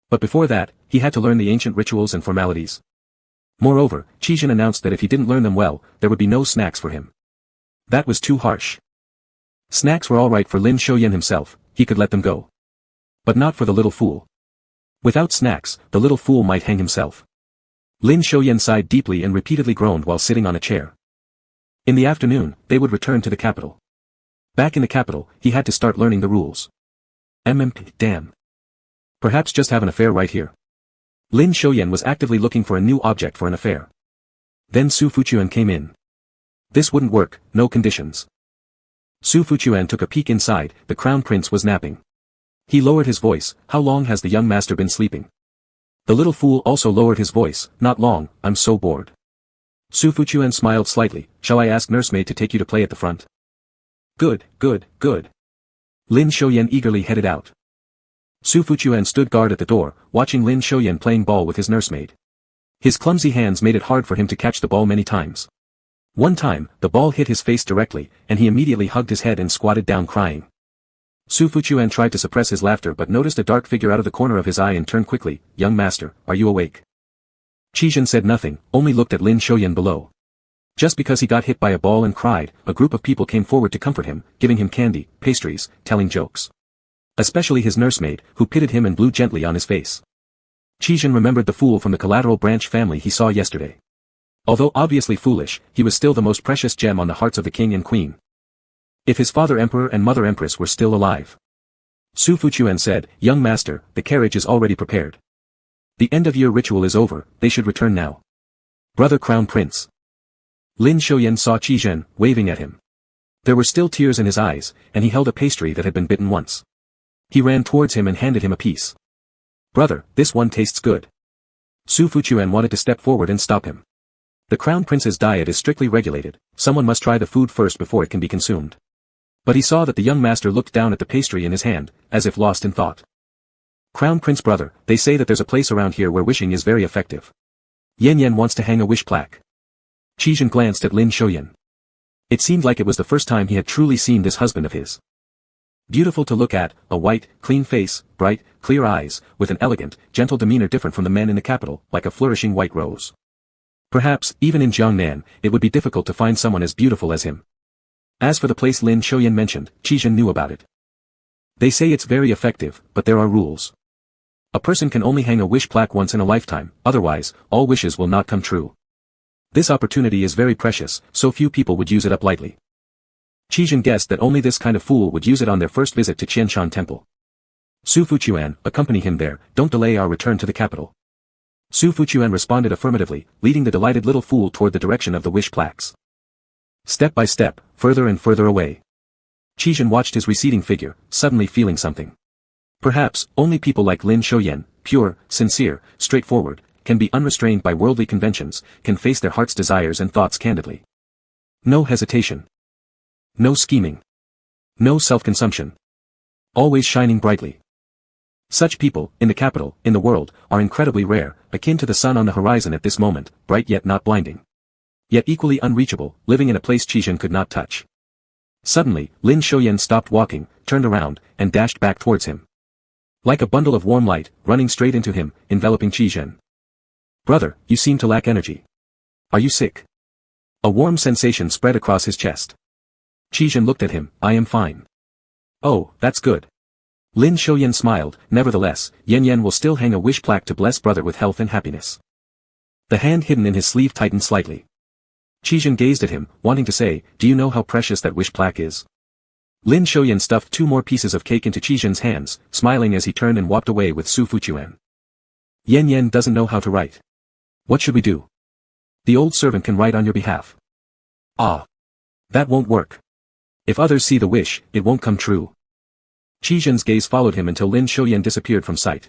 But before that, he had to learn the ancient rituals and formalities. Moreover, Qizhen announced that if he didn't learn them well, there would be no snacks for him. That was too harsh. Snacks were all right for Lin Shouyan himself, he could let them go. But not for the little fool. Without snacks, the little fool might hang himself. Lin Shouyan sighed deeply and repeatedly groaned while sitting on a chair. In the afternoon, they would return to the capital. Back in the capital, he had to start learning the rules. Damn. Perhaps just have an affair right here. Lin Shouyan was actively looking for a new object for an affair. Then Su Fuquan came in. This wouldn't work, no conditions. Su Fuquan took a peek inside, the crown prince was napping. He lowered his voice, how long has the young master been sleeping? The little fool also lowered his voice, not long, I'm so bored. Su Fuquan smiled slightly, shall I ask nursemaid to take you to play at the front? Good, good, good. Lin Shouyan eagerly headed out. Su Fuquan stood guard at the door, watching Lin Shouyan playing ball with his nursemaid. His clumsy hands made it hard for him to catch the ball many times. One time, the ball hit his face directly, and he immediately hugged his head and squatted down crying. Su Fuquan tried to suppress his laughter but noticed a dark figure out of the corner of his eye and turned quickly, young master, are you awake? Qizhen said nothing, only looked at Lin Shouyan below. Just because he got hit by a ball and cried, a group of people came forward to comfort him, giving him candy, pastries, telling jokes. Especially his nursemaid, who pitted him and blew gently on his face. Qizhen remembered the fool from the collateral branch family he saw yesterday. Although obviously foolish, he was still the most precious gem on the hearts of the king and queen. If his father emperor and mother empress were still alive. Su Fuquan said, young master, the carriage is already prepared. The end-of-year ritual is over, they should return now. Brother Crown Prince. Lin Shouyan saw Qizhen, waving at him. There were still tears in his eyes, and he held a pastry that had been bitten once. He ran towards him and handed him a piece. Brother, this one tastes good. Su Fuquan wanted to step forward and stop him. The Crown Prince's diet is strictly regulated, someone must try the food first before it can be consumed. But he saw that the young master looked down at the pastry in his hand, as if lost in thought. Crown Prince brother, they say that there's a place around here where wishing is very effective. Yan Yan wants to hang a wish plaque. Qizhen glanced at Lin Xiaoyan. It seemed like it was the first time he had truly seen this husband of his. Beautiful to look at, a white, clean face, bright, clear eyes, with an elegant, gentle demeanor different from the men in the capital, like a flourishing white rose. Perhaps, even in Jiangnan, it would be difficult to find someone as beautiful as him. As for the place Lin Xiaoyan mentioned, Qizhen knew about it. They say it's very effective, but there are rules. A person can only hang a wish plaque once in a lifetime, otherwise, all wishes will not come true. This opportunity is very precious, so few people would use it up lightly. Qizhen guessed that only this kind of fool would use it on their first visit to Qianshan Temple. Su Fuquan, accompany him there, don't delay our return to the capital. Su Fuquan responded affirmatively, leading the delighted little fool toward the direction of the wish plaques. Step by step, further and further away. Qizhen watched his receding figure, suddenly feeling something. Perhaps, only people like Lin Xiaoyan, pure, sincere, straightforward, can be unrestrained by worldly conventions, can face their heart's desires and thoughts candidly. No hesitation. No scheming. No self-consumption. Always shining brightly. Such people, in the capital, in the world, are incredibly rare, akin to the sun on the horizon at this moment, bright yet not blinding. Yet equally unreachable, living in a place Qizhen could not touch. Suddenly, Lin Xiaoyan stopped walking, turned around, and dashed back towards him. Like a bundle of warm light, running straight into him, enveloping Qizhen. Brother, you seem to lack energy. Are you sick? A warm sensation spread across his chest. Qizhen looked at him, I am fine. Oh, that's good. Lin Xiaoyan smiled, nevertheless, Yan Yan will still hang a wish plaque to bless brother with health and happiness. The hand hidden in his sleeve tightened slightly. Qizhen gazed at him, wanting to say, do you know how precious that wish plaque is? Lin Xiaoyan stuffed 2 more pieces of cake into Qizhen's hands, smiling as he turned and walked away with Su Fuquan. Yan Yan doesn't know how to write. What should we do? The old servant can write on your behalf. Ah. That won't work. If others see the wish, it won't come true. Qizhen's gaze followed him until Lin Xiaoyan disappeared from sight.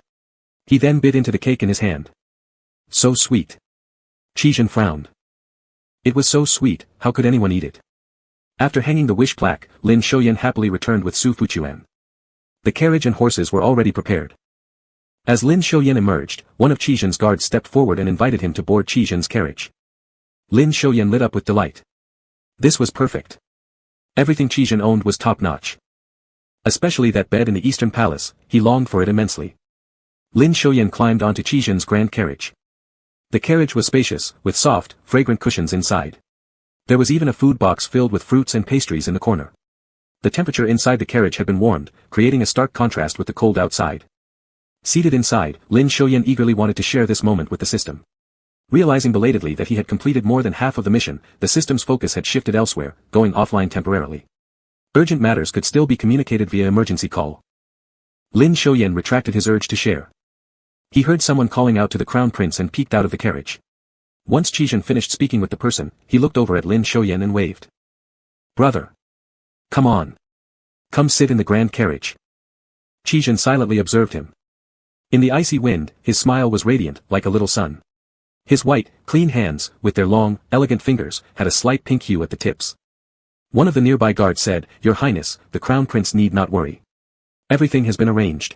He then bit into the cake in his hand. So sweet. Qizhen frowned. It was so sweet, how could anyone eat it? After hanging the wish plaque, Lin Xiaoyan happily returned with Su Fuquan. The carriage and horses were already prepared. As Lin Xiaoyan emerged, one of Qizhen's guards stepped forward and invited him to board Qizhen's carriage. Lin Xiaoyan lit up with delight. This was perfect. Everything Qizhen owned was top-notch. Especially that bed in the Eastern Palace, he longed for it immensely. Lin Xiaoyan climbed onto Qizhen's grand carriage. The carriage was spacious, with soft, fragrant cushions inside. There was even a food box filled with fruits and pastries in the corner. The temperature inside the carriage had been warmed, creating a stark contrast with the cold outside. Seated inside, Lin Xiaoyan eagerly wanted to share this moment with the system. Realizing belatedly that he had completed more than half of the mission, the system's focus had shifted elsewhere, going offline temporarily. Urgent matters could still be communicated via emergency call. Lin Xiaoyan retracted his urge to share. He heard someone calling out to the crown prince and peeked out of the carriage. Once Qizhen finished speaking with the person, he looked over at Lin Xiaoyan and waved. Brother. Come on. Come sit in the grand carriage. Qizhen silently observed him. In the icy wind, his smile was radiant, like a little sun. His white, clean hands, with their long, elegant fingers, had a slight pink hue at the tips. One of the nearby guards said, Your Highness, the crown prince need not worry. Everything has been arranged.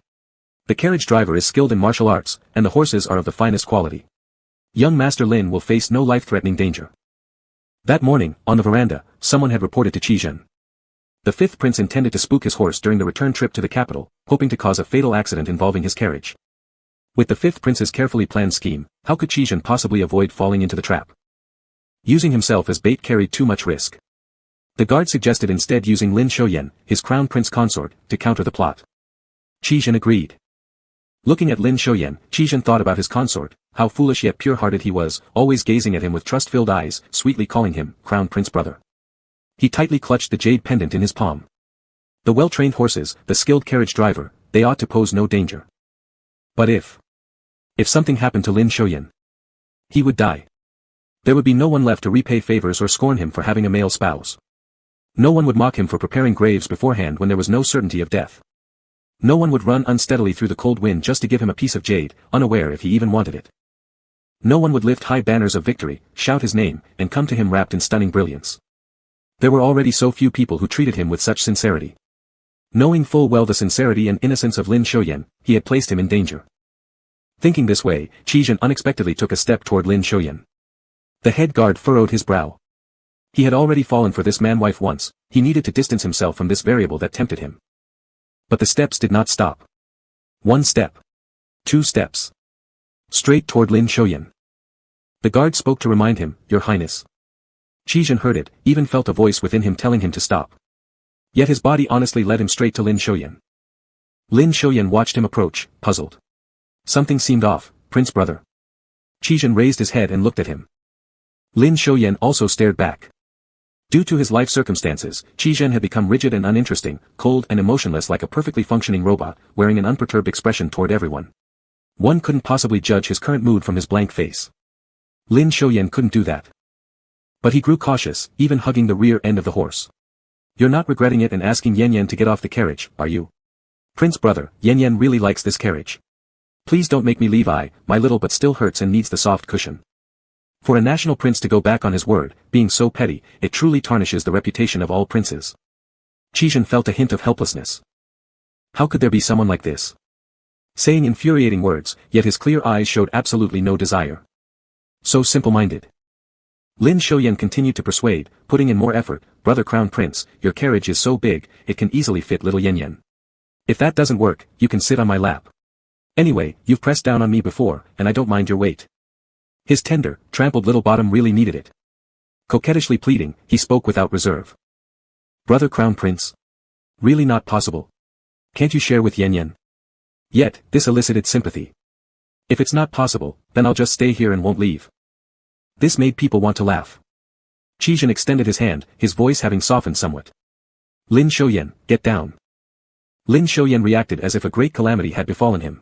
The carriage driver is skilled in martial arts, and the horses are of the finest quality. Young Master Lin will face no life-threatening danger. That morning, on the veranda, someone had reported to Qizhen. The 5th prince intended to spook his horse during the return trip to the capital, hoping to cause a fatal accident involving his carriage. With the 5th prince's carefully planned scheme, how could Qizhen possibly avoid falling into the trap? Using himself as bait carried too much risk. The guard suggested instead using Lin Xiaoyan, his crown prince consort, to counter the plot. Qizhen agreed. Looking at Lin Xiaoyan, Qizhen thought about his consort, how foolish yet pure-hearted he was, always gazing at him with trust-filled eyes, sweetly calling him, crown prince brother. He tightly clutched the jade pendant in his palm. The well-trained horses, the skilled carriage driver, they ought to pose no danger. But if something happened to Lin Xiaoyan, he would die. There would be no one left to repay favors or scorn him for having a male spouse. No one would mock him for preparing graves beforehand when there was no certainty of death. No one would run unsteadily through the cold wind just to give him a piece of jade, unaware if he even wanted it. No one would lift high banners of victory, shout his name, and come to him wrapped in stunning brilliance. There were already so few people who treated him with such sincerity. Knowing full well the sincerity and innocence of Lin Shoyan, he had placed him in danger. Thinking this way, Qi unexpectedly took a step toward Lin Shoyan. The head guard furrowed his brow. He had already fallen for this man-wife once, he needed to distance himself from this variable that tempted him. But the steps did not stop. 1 step. 2 steps. Straight toward Lin Shoyan. The guard spoke to remind him, "Your Highness." Qi heard it, even felt a voice within him telling him to stop. Yet his body honestly led him straight to Lin Shoyan. Lin Shoyan watched him approach, puzzled. Something seemed off, Prince Brother. Qi raised his head and looked at him. Lin Shoyan also stared back. Due to his life circumstances, Qi had become rigid and uninteresting, cold and emotionless like a perfectly functioning robot, wearing an unperturbed expression toward everyone. One couldn't possibly judge his current mood from his blank face. Lin Shoyan couldn't do that. But he grew cautious, even hugging the rear end of the horse. "You're not regretting it and asking Yan to get off the carriage, are you? Prince Brother, Yan really likes this carriage. Please don't make me leave. My little but still hurts and needs the soft cushion." For a national prince to go back on his word, being so petty, it truly tarnishes the reputation of all princes. Qi felt a hint of helplessness. How could there be someone like this? Saying infuriating words, yet his clear eyes showed absolutely no desire. So simple-minded. Lin Shoyan continued to persuade, putting in more effort, "Brother Crown Prince, your carriage is so big, it can easily fit little Yan. If that doesn't work, you can sit on my lap. Anyway, you've pressed down on me before, and I don't mind your weight." His tender, trampled little bottom really needed it. Coquettishly pleading, he spoke without reserve. "Brother Crown Prince? Really not possible? Can't you share with Yan?" Yet, this elicited sympathy. "If it's not possible, then I'll just stay here and won't leave." This made people want to laugh. Qi extended his hand, his voice having softened somewhat. "Lin Shoyan, get down." Lin Shoyan reacted as if a great calamity had befallen him.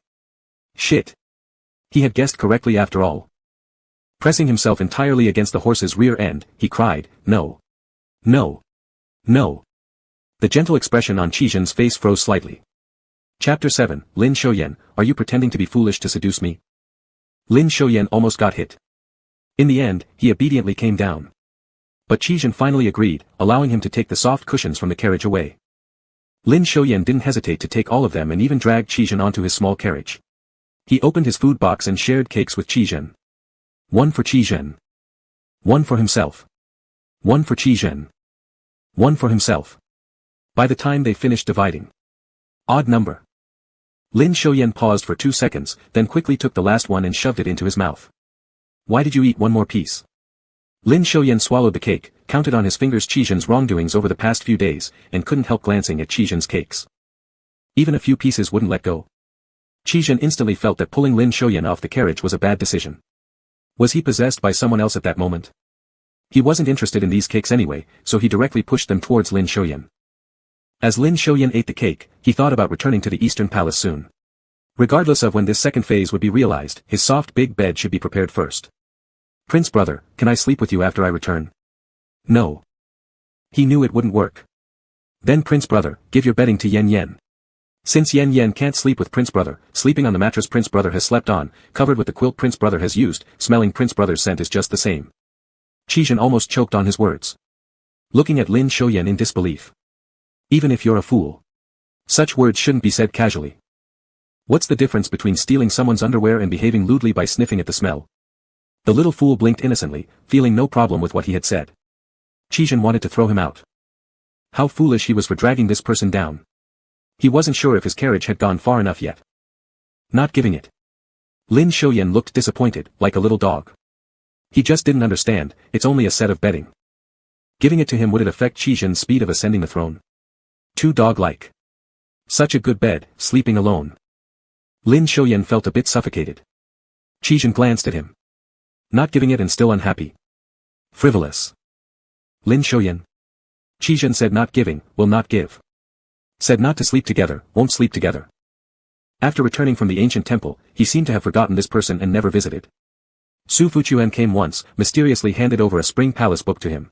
Shit. He had guessed correctly after all. Pressing himself entirely against the horse's rear end, he cried, "No. No. No." The gentle expression on Qi face froze slightly. Chapter 7, Lin Shoyan, are you pretending to be foolish to seduce me? Lin Shoyan almost got hit. In the end, he obediently came down. But Qi finally agreed, allowing him to take the soft cushions from the carriage away. Lin Shoyan didn't hesitate to take all of them and even dragged Qi onto his small carriage. He opened his food box and shared cakes with Qi. One for Qi. One for himself. One for Qi. One for himself. By the time they finished dividing. Odd number. Lin Shoyan paused for 2 seconds, then quickly took the last one and shoved it into his mouth. "Why did you eat one more piece?" Lin Shoyan swallowed the cake, counted on his fingers Qi wrongdoings over the past few days, and couldn't help glancing at Qi cakes. Even a few pieces wouldn't let go. Qi instantly felt that pulling Lin Shoyan off the carriage was a bad decision. Was he possessed by someone else at that moment? He wasn't interested in these cakes anyway, so he directly pushed them towards Lin Shoyan. As Lin Shoyan ate the cake, he thought about returning to the Eastern Palace soon. Regardless of when this second phase would be realized, his soft big bed should be prepared first. "Prince Brother, can I sleep with you after I return?" "No." He knew it wouldn't work. "Then Prince Brother, give your bedding to Yan. Since Yan can't sleep with Prince Brother, sleeping on the mattress Prince Brother has slept on, covered with the quilt Prince Brother has used, smelling Prince Brother's scent is just the same." Qi almost choked on his words. Looking at Lin Shoyan in disbelief. "Even if you're a fool. Such words shouldn't be said casually. What's the difference between stealing someone's underwear and behaving lewdly by sniffing at the smell?" The little fool blinked innocently, feeling no problem with what he had said. Qi wanted to throw him out. How foolish he was for dragging this person down. He wasn't sure if his carriage had gone far enough yet. Not giving it. Lin Shoyan looked disappointed, like a little dog. He just didn't understand, it's only a set of bedding. Giving it to him, would it affect Qi speed of ascending the throne? Too dog-like. Such a good bed, sleeping alone. Lin Shoyan felt a bit suffocated. Qi glanced at him. Not giving it and still unhappy. Frivolous. Lin Shoyan. Qi said not giving, will not give. Said not to sleep together, won't sleep together. After returning from the ancient temple, he seemed to have forgotten this person and never visited. Su Fuchuan came once, mysteriously handed over a Spring Palace book to him.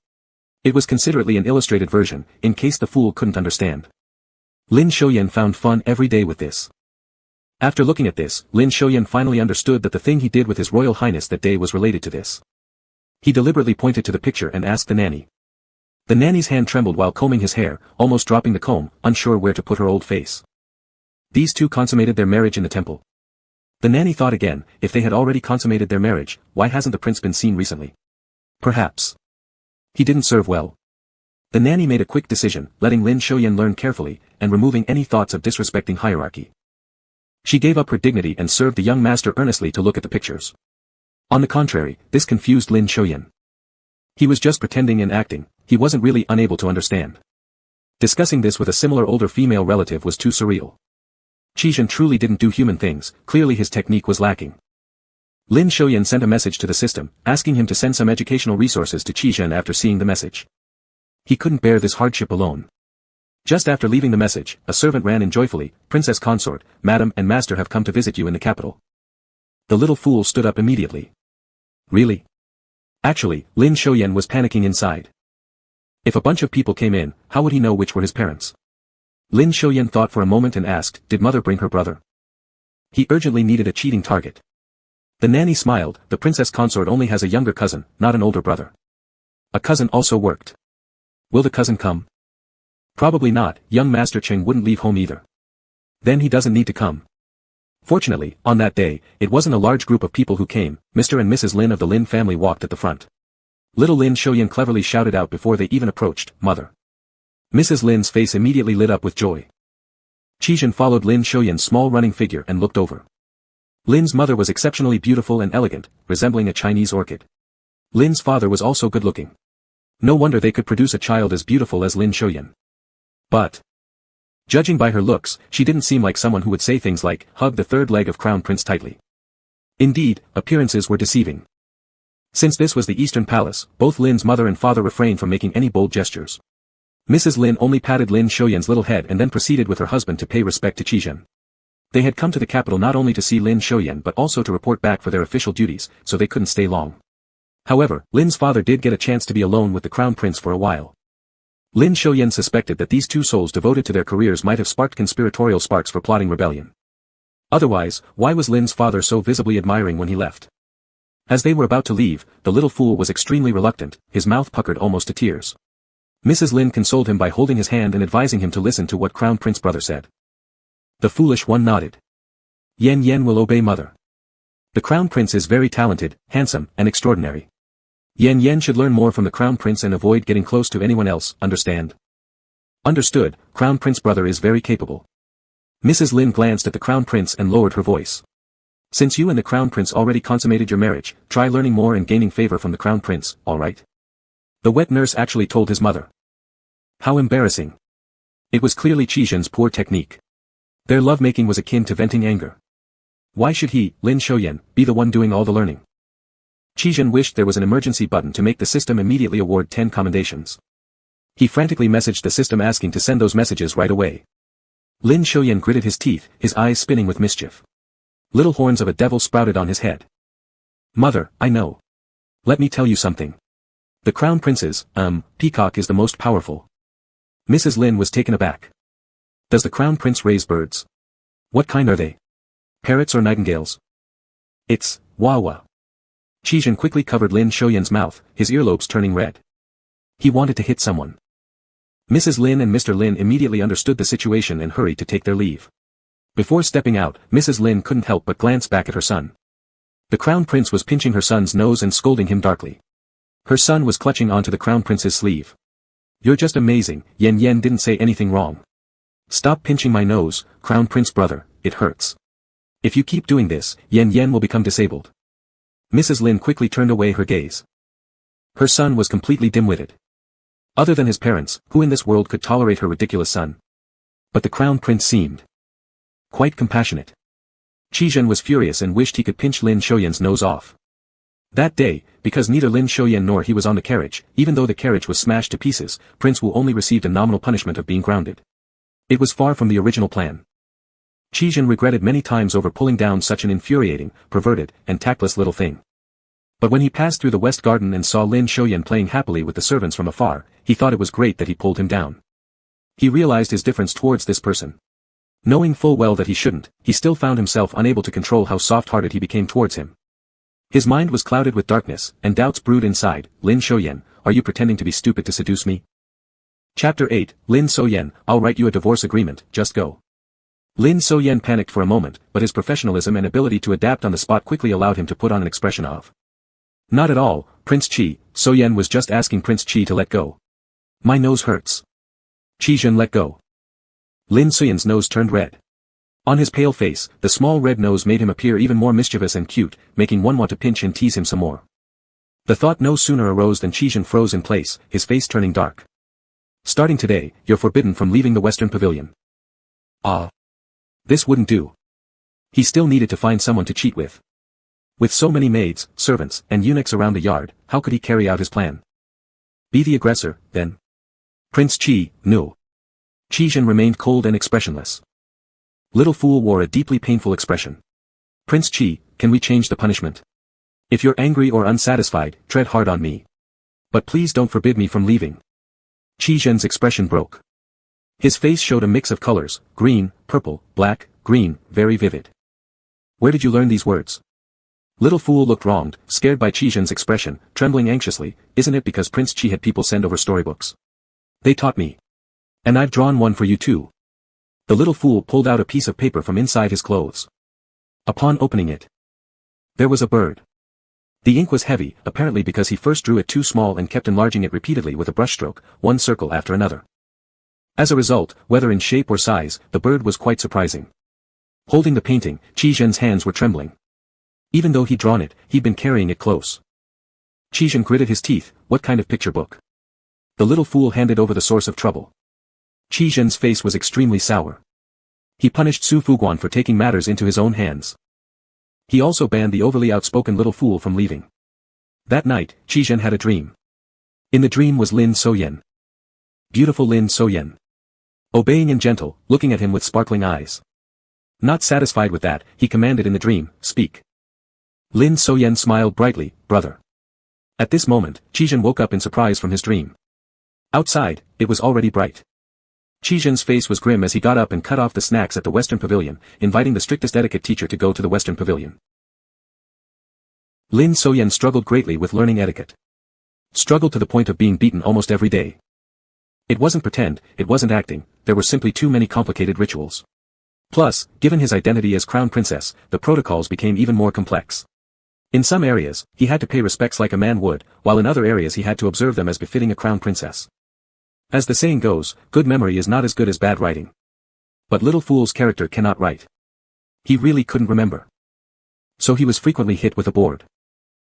It was considerately an illustrated version, in case the fool couldn't understand. Lin Shoyan found fun every day with this. After looking at this, Lin Shoyan finally understood that the thing he did with His Royal Highness that day was related to this. He deliberately pointed to the picture and asked the nanny. The nanny's hand trembled while combing his hair, almost dropping the comb, unsure where to put her old face. These two consummated their marriage in the temple. The nanny thought again, if they had already consummated their marriage, why hasn't the prince been seen recently? Perhaps he didn't serve well. The nanny made a quick decision, letting Lin Xiaoyan learn carefully, and removing any thoughts of disrespecting hierarchy. She gave up her dignity and served the young master earnestly to look at the pictures. On the contrary, this confused Lin Xiaoyan. He was just pretending and acting, he wasn't really unable to understand. Discussing this with a similar older female relative was too surreal. Qizhen truly didn't do human things, clearly his technique was lacking. Lin Xiaoyan sent a message to the system, asking him to send some educational resources to Qizhen after seeing the message. He couldn't bear this hardship alone. Just after leaving the message, a servant ran in joyfully, "Princess consort, madam and master have come to visit you in the capital." The little fool stood up immediately. Really? Actually, Lin Xiaoyan was panicking inside. If a bunch of people came in, how would he know which were his parents? Lin Xiaoyan thought for a moment and asked, did mother bring her brother? He urgently needed a cheating target. The nanny smiled, the princess consort only has a younger cousin, not an older brother. A cousin also worked. Will the cousin come? Probably not, young Master Cheng wouldn't leave home either. Then he doesn't need to come. Fortunately, on that day, it wasn't a large group of people who came. Mr. and Mrs. Lin of the Lin family walked at the front. Little Lin Xiaoyan cleverly shouted out before they even approached, "Mother." Mrs. Lin's face immediately lit up with joy. Qizhen followed Lin Xiaoyan's small running figure and looked over. Lin's mother was exceptionally beautiful and elegant, resembling a Chinese orchid. Lin's father was also good-looking. No wonder they could produce a child as beautiful as Lin Xiaoyan. But judging by her looks, she didn't seem like someone who would say things like, hug the third leg of Crown Prince tightly. Indeed, appearances were deceiving. Since this was the Eastern Palace, both Lin's mother and father refrained from making any bold gestures. Mrs. Lin only patted Lin Xiaoyan's little head and then proceeded with her husband to pay respect to Qizhen. They had come to the capital not only to see Lin Xiaoyan but also to report back for their official duties, so they couldn't stay long. However, Lin's father did get a chance to be alone with the Crown Prince for a while. Lin Xiaoyan suspected that these two souls devoted to their careers might have sparked conspiratorial sparks for plotting rebellion. Otherwise, why was Lin's father so visibly admiring when he left? As they were about to leave, the little fool was extremely reluctant, his mouth puckered almost to tears. Mrs. Lin consoled him by holding his hand and advising him to listen to what Crown Prince brother said. The foolish one nodded. Yan Yan will obey mother. The Crown Prince is very talented, handsome, and extraordinary. Yan Yan should learn more from the Crown Prince and avoid getting close to anyone else, understand? Understood, Crown Prince brother is very capable. Mrs. Lin glanced at the Crown Prince and lowered her voice. Since you and the Crown Prince already consummated your marriage, try learning more and gaining favor from the Crown Prince, alright? The wet nurse actually told his mother. How embarrassing. It was clearly Qizhen's poor technique. Their lovemaking was akin to venting anger. Why should he, Lin Xiaoyan, be the one doing all the learning? Qizhen wished there was an emergency button to make the system immediately award 10 commendations. He frantically messaged the system asking to send those messages right away. Lin Xiaoyan gritted his teeth, his eyes spinning with mischief. Little horns of a devil sprouted on his head. Mother, I know. Let me tell you something. The Crown Prince's, peacock is the most powerful. Mrs. Lin was taken aback. Does the Crown Prince raise birds? What kind are they? Parrots or nightingales? It's, wah-wah. Qizhen quickly covered Lin Xiaoyan's mouth, his earlobes turning red. He wanted to hit someone. Mrs. Lin and Mr. Lin immediately understood the situation and hurried to take their leave. Before stepping out, Mrs. Lin couldn't help but glance back at her son. The Crown Prince was pinching her son's nose and scolding him darkly. Her son was clutching onto the Crown Prince's sleeve. You're just amazing, Yan Yan didn't say anything wrong. Stop pinching my nose, Crown Prince brother, it hurts. If you keep doing this, Yan Yan will become disabled. Mrs. Lin quickly turned away her gaze. Her son was completely dim-witted. Other than his parents, who in this world could tolerate her ridiculous son? But the Crown Prince seemed quite compassionate. Qizhen was furious and wished he could pinch Lin Xiaoyan's nose off. That day, because neither Lin Xiaoyan nor he was on the carriage, even though the carriage was smashed to pieces, Prince Wu only received a nominal punishment of being grounded. It was far from the original plan. Qizhen regretted many times over pulling down such an infuriating, perverted, and tactless little thing. But when he passed through the West Garden and saw Lin Xiaoyan playing happily with the servants from afar, he thought it was great that he pulled him down. He realized his difference towards this person. Knowing full well that he shouldn't, he still found himself unable to control how soft-hearted he became towards him. His mind was clouded with darkness, and doubts brewed inside. Lin Xiaoyan, are you pretending to be stupid to seduce me? Chapter 8, Lin So-yen, I'll write you a divorce agreement, just go. Lin So-yen panicked for a moment, but his professionalism and ability to adapt on the spot quickly allowed him to put on an expression of. Not at all, Prince Chi, So-yen was just asking Prince Chi to let go. My nose hurts. Chi-jun let go. Lin So-yen's nose turned red. On his pale face, the small red nose made him appear even more mischievous and cute, making one want to pinch and tease him some more. The thought no sooner arose than Chi-jun froze in place, his face turning dark. Starting today, you're forbidden from leaving the Western Pavilion. Ah. This wouldn't do. He still needed to find someone to cheat with. With so many maids, servants, and eunuchs around the yard, how could he carry out his plan? Be the aggressor, then. Prince Chi, no. Chi-jun remained cold and expressionless. Little Fool wore a deeply painful expression. Prince Chi, can we change the punishment? If you're angry or unsatisfied, tread hard on me. But please don't forbid me from leaving. Chi-jun's expression broke. His face showed a mix of colors, green, purple, black, green, very vivid. Where did you learn these words? Little Fool looked wronged, scared by Chi-jun's expression, trembling anxiously. Isn't it because Prince Chi had people send over storybooks? They taught me. And I've drawn one for you too. The little fool pulled out a piece of paper from inside his clothes. Upon opening it, there was a bird. The ink was heavy, apparently because he first drew it too small and kept enlarging it repeatedly with a brushstroke, one circle after another. As a result, whether in shape or size, the bird was quite surprising. Holding the painting, Chi-jun's hands were trembling. Even though he'd drawn it, he'd been carrying it close. Chi-jun gritted his teeth. What kind of picture book? The little fool handed over the source of trouble. Chi-jun's face was extremely sour. He punished Su Fuguan for taking matters into his own hands. He also banned the overly outspoken little fool from leaving. That night, Chi-jun had a dream. In the dream was Lin So-yen. Beautiful Lin So-yen. Obeying and gentle, looking at him with sparkling eyes. Not satisfied with that, he commanded in the dream, speak. Lin So-yen smiled brightly, brother. At this moment, Chi-jun woke up in surprise from his dream. Outside, it was already bright. Chi-jun's face was grim as he got up and cut off the snacks at the Western Pavilion, inviting the strictest etiquette teacher to go to the Western Pavilion. Lin So-yen struggled greatly with learning etiquette. Struggled to the point of being beaten almost every day. It wasn't pretend, it wasn't acting, there were simply too many complicated rituals. Plus, given his identity as crown princess, the protocols became even more complex. In some areas, he had to pay respects like a man would, while in other areas he had to observe them as befitting a crown princess. As the saying goes, good memory is not as good as bad writing. But little fool's character cannot write. He really couldn't remember. So he was frequently hit with a board.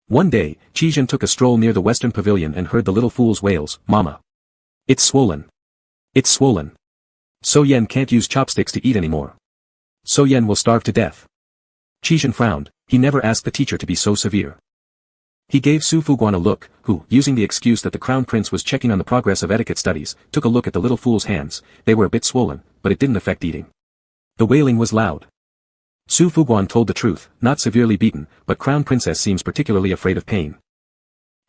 One day, Chi-jun took a stroll near the Western Pavilion and heard the little fool's wails, Mama. It's swollen. It's swollen. So-yen can't use chopsticks to eat anymore. So-yen will starve to death. Chi-jun frowned, he never asked the teacher to be so severe. He gave Su Fuguan a look, who, using the excuse that the crown prince was checking on the progress of etiquette studies, took a look at the little fool's hands. They were a bit swollen, but it didn't affect eating. The wailing was loud. Su Fuguan told the truth, not severely beaten, but crown princess seems particularly afraid of pain.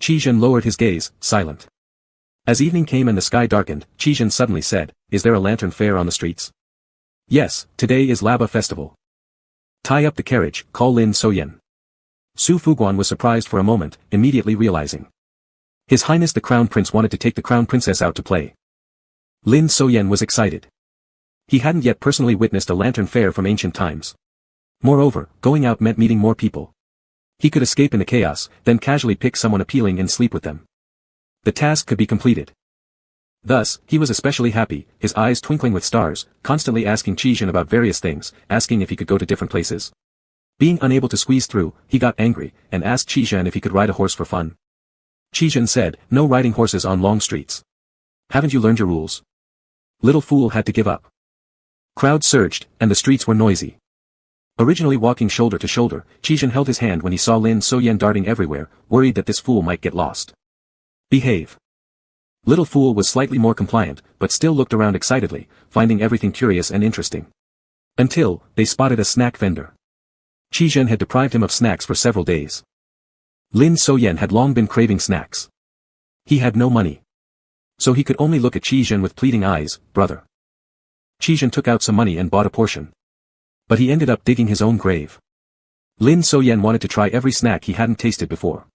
Chi-jun lowered his gaze, silent. As evening came and the sky darkened, Chi-jun suddenly said, Is there a lantern fair on the streets? Yes, today is Laba festival. Tie up the carriage, call Lin So-yen. Su Fuguan was surprised for a moment, immediately realizing. His Highness the Crown Prince wanted to take the Crown Princess out to play. Lin So-yen was excited. He hadn't yet personally witnessed a lantern fair from ancient times. Moreover, going out meant meeting more people. He could escape in the chaos, then casually pick someone appealing and sleep with them. The task could be completed. Thus, he was especially happy, his eyes twinkling with stars, constantly asking Chi-jun about various things, asking if he could go to different places. Being unable to squeeze through, he got angry, and asked Chi-jun if he could ride a horse for fun. Chi-jun said, no riding horses on long streets. Haven't you learned your rules? Little fool had to give up. Crowds surged, and the streets were noisy. Originally walking shoulder to shoulder, Chi-jun held his hand when he saw Lin So-yen darting everywhere, worried that this fool might get lost. Behave. Little fool was slightly more compliant, but still looked around excitedly, finding everything curious and interesting. Until, they spotted a snack vendor. Chi-jun had deprived him of snacks for several days. Lin So-yen had long been craving snacks. He had no money. So he could only look at Chi-jun with pleading eyes, brother. Chi-jun took out some money and bought a portion. But he ended up digging his own grave. Lin So-yen wanted to try every snack he hadn't tasted before.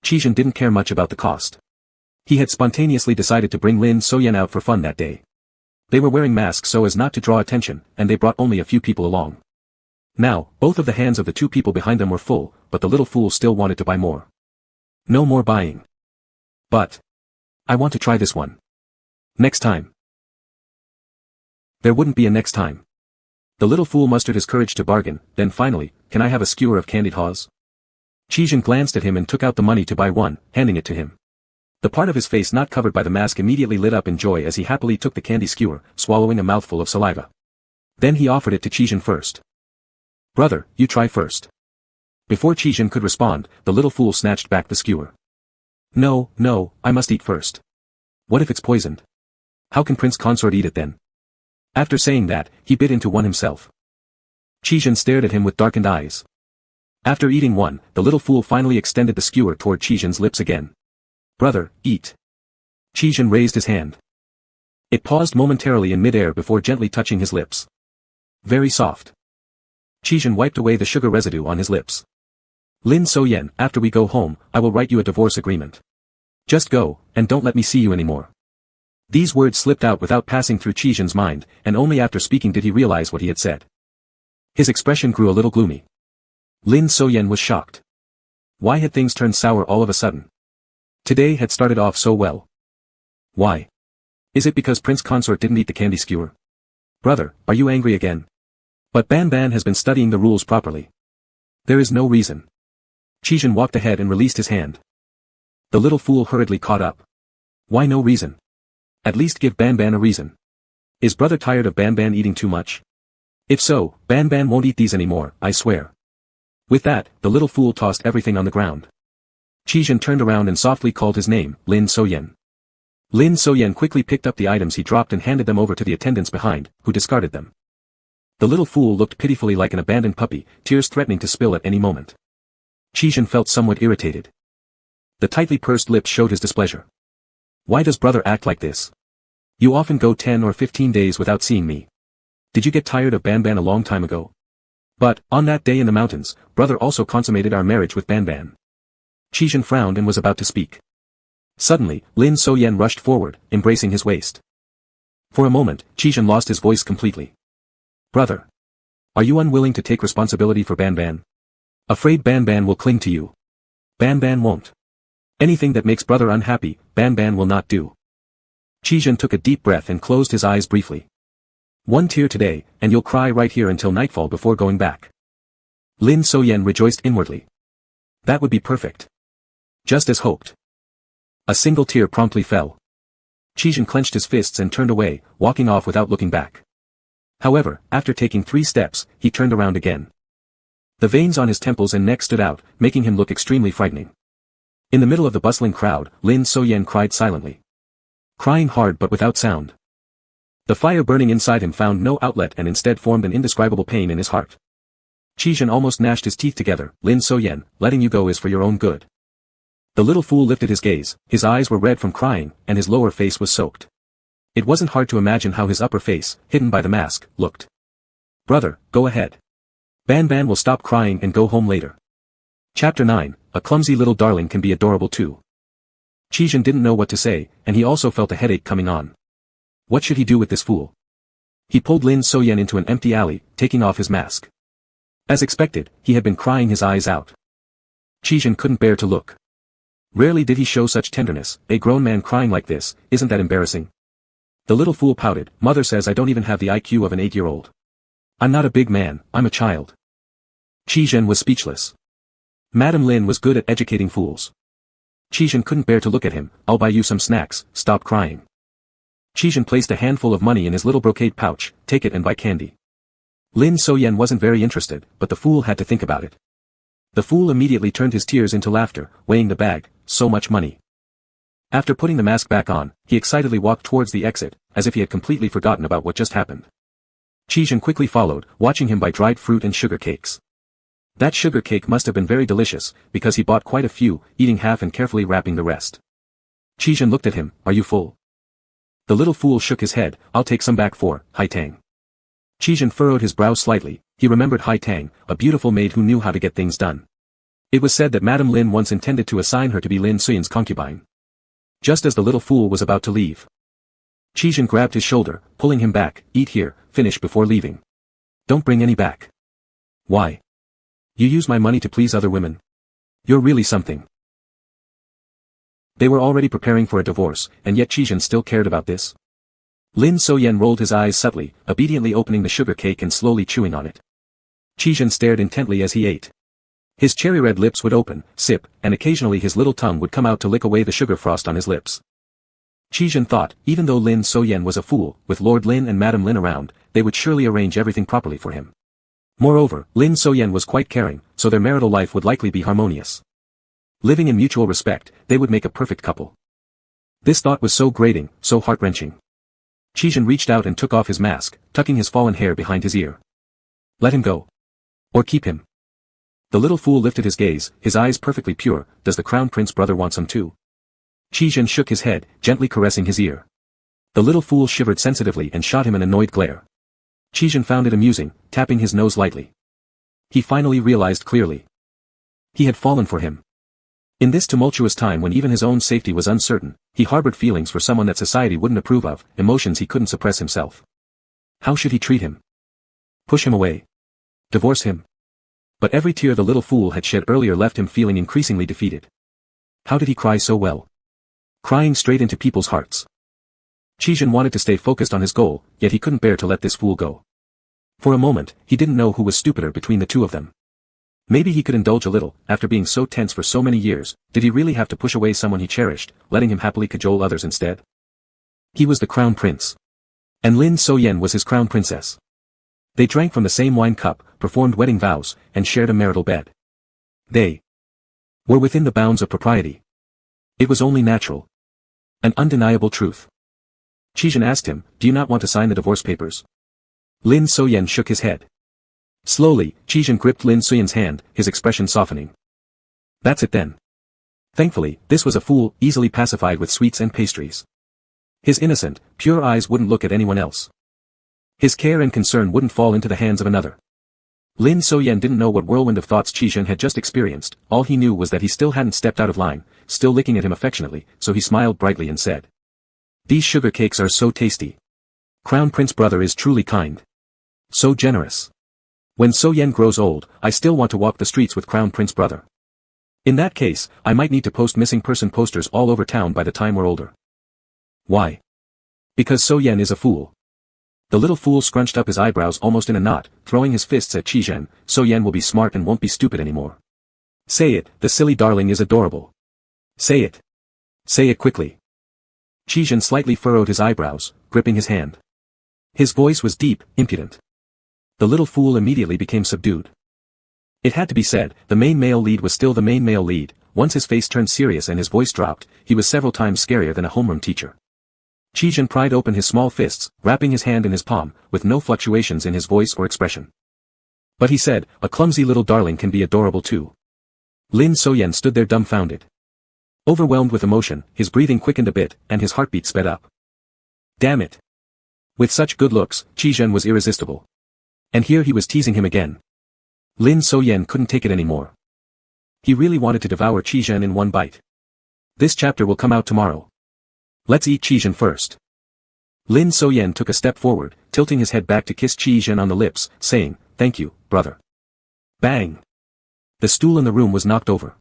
Chi-jun didn't care much about the cost. He had spontaneously decided to bring Lin So-yen out for fun that day. They were wearing masks so as not to draw attention, and they brought only a few people along. Now, both of the hands of the two people behind them were full, but the little fool still wanted to buy more. No more buying. But I want to try this one. Next time. There wouldn't be a next time. The little fool mustered his courage to bargain, then finally, can I have a skewer of candied haws? Chijin glanced at him and took out the money to buy one, handing it to him. The part of his face not covered by the mask immediately lit up in joy as he happily took the candy skewer, swallowing a mouthful of saliva. Then he offered it to Chijin first. Brother, you try first. Before Chijin could respond, the little fool snatched back the skewer. No, no, I must eat first. What if it's poisoned? How can Prince Consort eat it then? After saying that, he bit into one himself. Chijin stared at him with darkened eyes. After eating one, the little fool finally extended the skewer toward Chijin's lips again. Brother, eat. Chijin raised his hand. It paused momentarily in midair before gently touching his lips. Very soft. Chijin wiped away the sugar residue on his lips. Lin So-yen, after we go home, I will write you a divorce agreement. Just go, and don't let me see you anymore. These words slipped out without passing through Chijin's mind, and only after speaking did he realize what he had said. His expression grew a little gloomy. Lin So-yen was shocked. Why had things turned sour all of a sudden? Today had started off so well. Why? Is it because Prince Consort didn't eat the candy skewer? Brother, are you angry again? But Ban has been studying the rules properly. There is no reason. Chijin walked ahead and released his hand. The little fool hurriedly caught up. Why no reason? At least give Ban a reason. Is brother tired of Ban eating too much? If so, Ban won't eat these anymore, I swear. With that, the little fool tossed everything on the ground. Chijin turned around and softly called his name, Lin So-yen. Lin So-yen quickly picked up the items he dropped and handed them over to the attendants behind, who discarded them. The little fool looked pitifully like an abandoned puppy, tears threatening to spill at any moment. Chijin felt somewhat irritated. The tightly pursed lips showed his displeasure. Why does brother act like this? You often go 10 or 15 days without seeing me. Did you get tired of Ban a long time ago? But, on that day in the mountains, brother also consummated our marriage with Ban. Chijin frowned and was about to speak. Suddenly, Lin So-yen rushed forward, embracing his waist. For a moment, Chijin lost his voice completely. Brother. Are you unwilling to take responsibility for Ban? Afraid Ban will cling to you. Ban won't. Anything that makes brother unhappy, Ban will not do. Chijin took a deep breath and closed his eyes briefly. One tear today, and you'll cry right here until nightfall before going back. Lin So-yen rejoiced inwardly. That would be perfect. Just as hoped. A single tear promptly fell. Chijin clenched his fists and turned away, walking off without looking back. However, after taking 3 steps, he turned around again. The veins on his temples and neck stood out, making him look extremely frightening. In the middle of the bustling crowd, Lin So-yen cried silently. Crying hard but without sound. The fire burning inside him found no outlet and instead formed an indescribable pain in his heart. Chijin almost gnashed his teeth together. Lin So-yen, letting you go is for your own good. The little fool lifted his gaze, his eyes were red from crying, and his lower face was soaked. It wasn't hard to imagine how his upper face, hidden by the mask, looked. Brother, go ahead. Ban will stop crying and go home later. Chapter 9, A clumsy little darling can be adorable too. Chijin didn't know what to say, and he also felt a headache coming on. What should he do with this fool? He pulled Lin So-yen into an empty alley, taking off his mask. As expected, he had been crying his eyes out. Chijin couldn't bear to look. Rarely did he show such tenderness. A grown man crying like this, isn't that embarrassing? The little fool pouted. Mother says I don't even have the IQ of an 8-year-old. I'm not a big man, I'm a child. Chijin was speechless. Madame Lin was good at educating fools. Chijin couldn't bear to look at him. I'll buy you some snacks, stop crying. Chijin placed a handful of money in his little brocade pouch. Take it and buy candy. Lin So-yen wasn't very interested, but the fool had to think about it. The fool immediately turned his tears into laughter, weighing the bag. So much money. After putting the mask back on, he excitedly walked towards the exit, as if he had completely forgotten about what just happened. Chijin quickly followed, watching him buy dried fruit and sugar cakes. That sugar cake must have been very delicious, because he bought quite a few, eating half and carefully wrapping the rest. Chijin looked at him. Are you full? The little fool shook his head. I'll take some back for Hai Tang. Chijin furrowed his brow slightly. He remembered Hai Tang, a beautiful maid who knew how to get things done. It was said that Madame Lin once intended to assign her to be Lin So-yen's concubine. Just as the little fool was about to leave, Chijin grabbed his shoulder, pulling him back. Eat here, finish before leaving. Don't bring any back. Why? You use my money to please other women? You're really something. They were already preparing for a divorce, and yet Chijin still cared about this. Lin So-yen rolled his eyes subtly, obediently opening the sugar cake and slowly chewing on it. Chijin stared intently as he ate. His cherry-red lips would open, sip, and occasionally his little tongue would come out to lick away the sugar frost on his lips. Chijin thought, even though Lin So-yen was a fool, with Lord Lin and Madame Lin around, they would surely arrange everything properly for him. Moreover, Lin So-yen was quite caring, so their marital life would likely be harmonious. Living in mutual respect, they would make a perfect couple. This thought was so grating, so heart-wrenching. Chijin reached out and took off his mask, tucking his fallen hair behind his ear. Let him go. Or keep him. The little fool lifted his gaze, his eyes perfectly pure. Does the crown prince brother want some too? Chijin shook his head, gently caressing his ear. The little fool shivered sensitively and shot him an annoyed glare. Chijin found it amusing, tapping his nose lightly. He finally realized clearly. He had fallen for him. In this tumultuous time when even his own safety was uncertain, he harbored feelings for someone that society wouldn't approve of, emotions he couldn't suppress himself. How should he treat him? Push him away? Divorce him? But every tear the little fool had shed earlier left him feeling increasingly defeated. How did he cry so well? Crying straight into people's hearts. Chijin wanted to stay focused on his goal, yet he couldn't bear to let this fool go. For a moment, he didn't know who was stupider between the two of them. Maybe he could indulge a little. After being so tense for so many years, did he really have to push away someone he cherished, letting him happily cajole others instead? He was the crown prince. And Lin So-yen was his crown princess. They drank from the same wine cup, performed wedding vows, and shared a marital bed. They were within the bounds of propriety. It was only natural. An undeniable truth. Chijin asked him, do you not want to sign the divorce papers? Lin So-yen shook his head. Slowly, Chijin gripped Lin So-yen's hand, his expression softening. That's it then. Thankfully, this was a fool, easily pacified with sweets and pastries. His innocent, pure eyes wouldn't look at anyone else. His care and concern wouldn't fall into the hands of another. Lin So-yen didn't know what whirlwind of thoughts Chijin had just experienced. All he knew was that he still hadn't stepped out of line, still looking at him affectionately, so he smiled brightly and said. These sugar cakes are so tasty. Crown Prince brother is truly kind. So generous. When So-yen grows old, I still want to walk the streets with Crown Prince brother. In that case, I might need to post missing person posters all over town by the time we're older. Why? Because So-yen is a fool. The little fool scrunched up his eyebrows almost in a knot, throwing his fists at Chijin. So-yen will be smart and won't be stupid anymore. Say it, the silly darling is adorable. Say it. Say it quickly. Chijin slightly furrowed his eyebrows, gripping his hand. His voice was deep, impudent. The little fool immediately became subdued. It had to be said, the main male lead was still the main male lead. Once his face turned serious and his voice dropped, he was several times scarier than a homeroom teacher. Chijin pried open his small fists, wrapping his hand in his palm, with no fluctuations in his voice or expression. But he said, a clumsy little darling can be adorable too. Lin So-yen stood there dumbfounded. Overwhelmed with emotion, his breathing quickened a bit, and his heartbeat sped up. Damn it. With such good looks, Chijin was irresistible. And here he was teasing him again. Lin So-yen couldn't take it anymore. He really wanted to devour Chijin in one bite. This chapter will come out tomorrow. Let's eat Chijin first. Lin So-yen took a step forward, tilting his head back to kiss Chijin on the lips, saying, thank you, brother. Bang! The stool in the room was knocked over.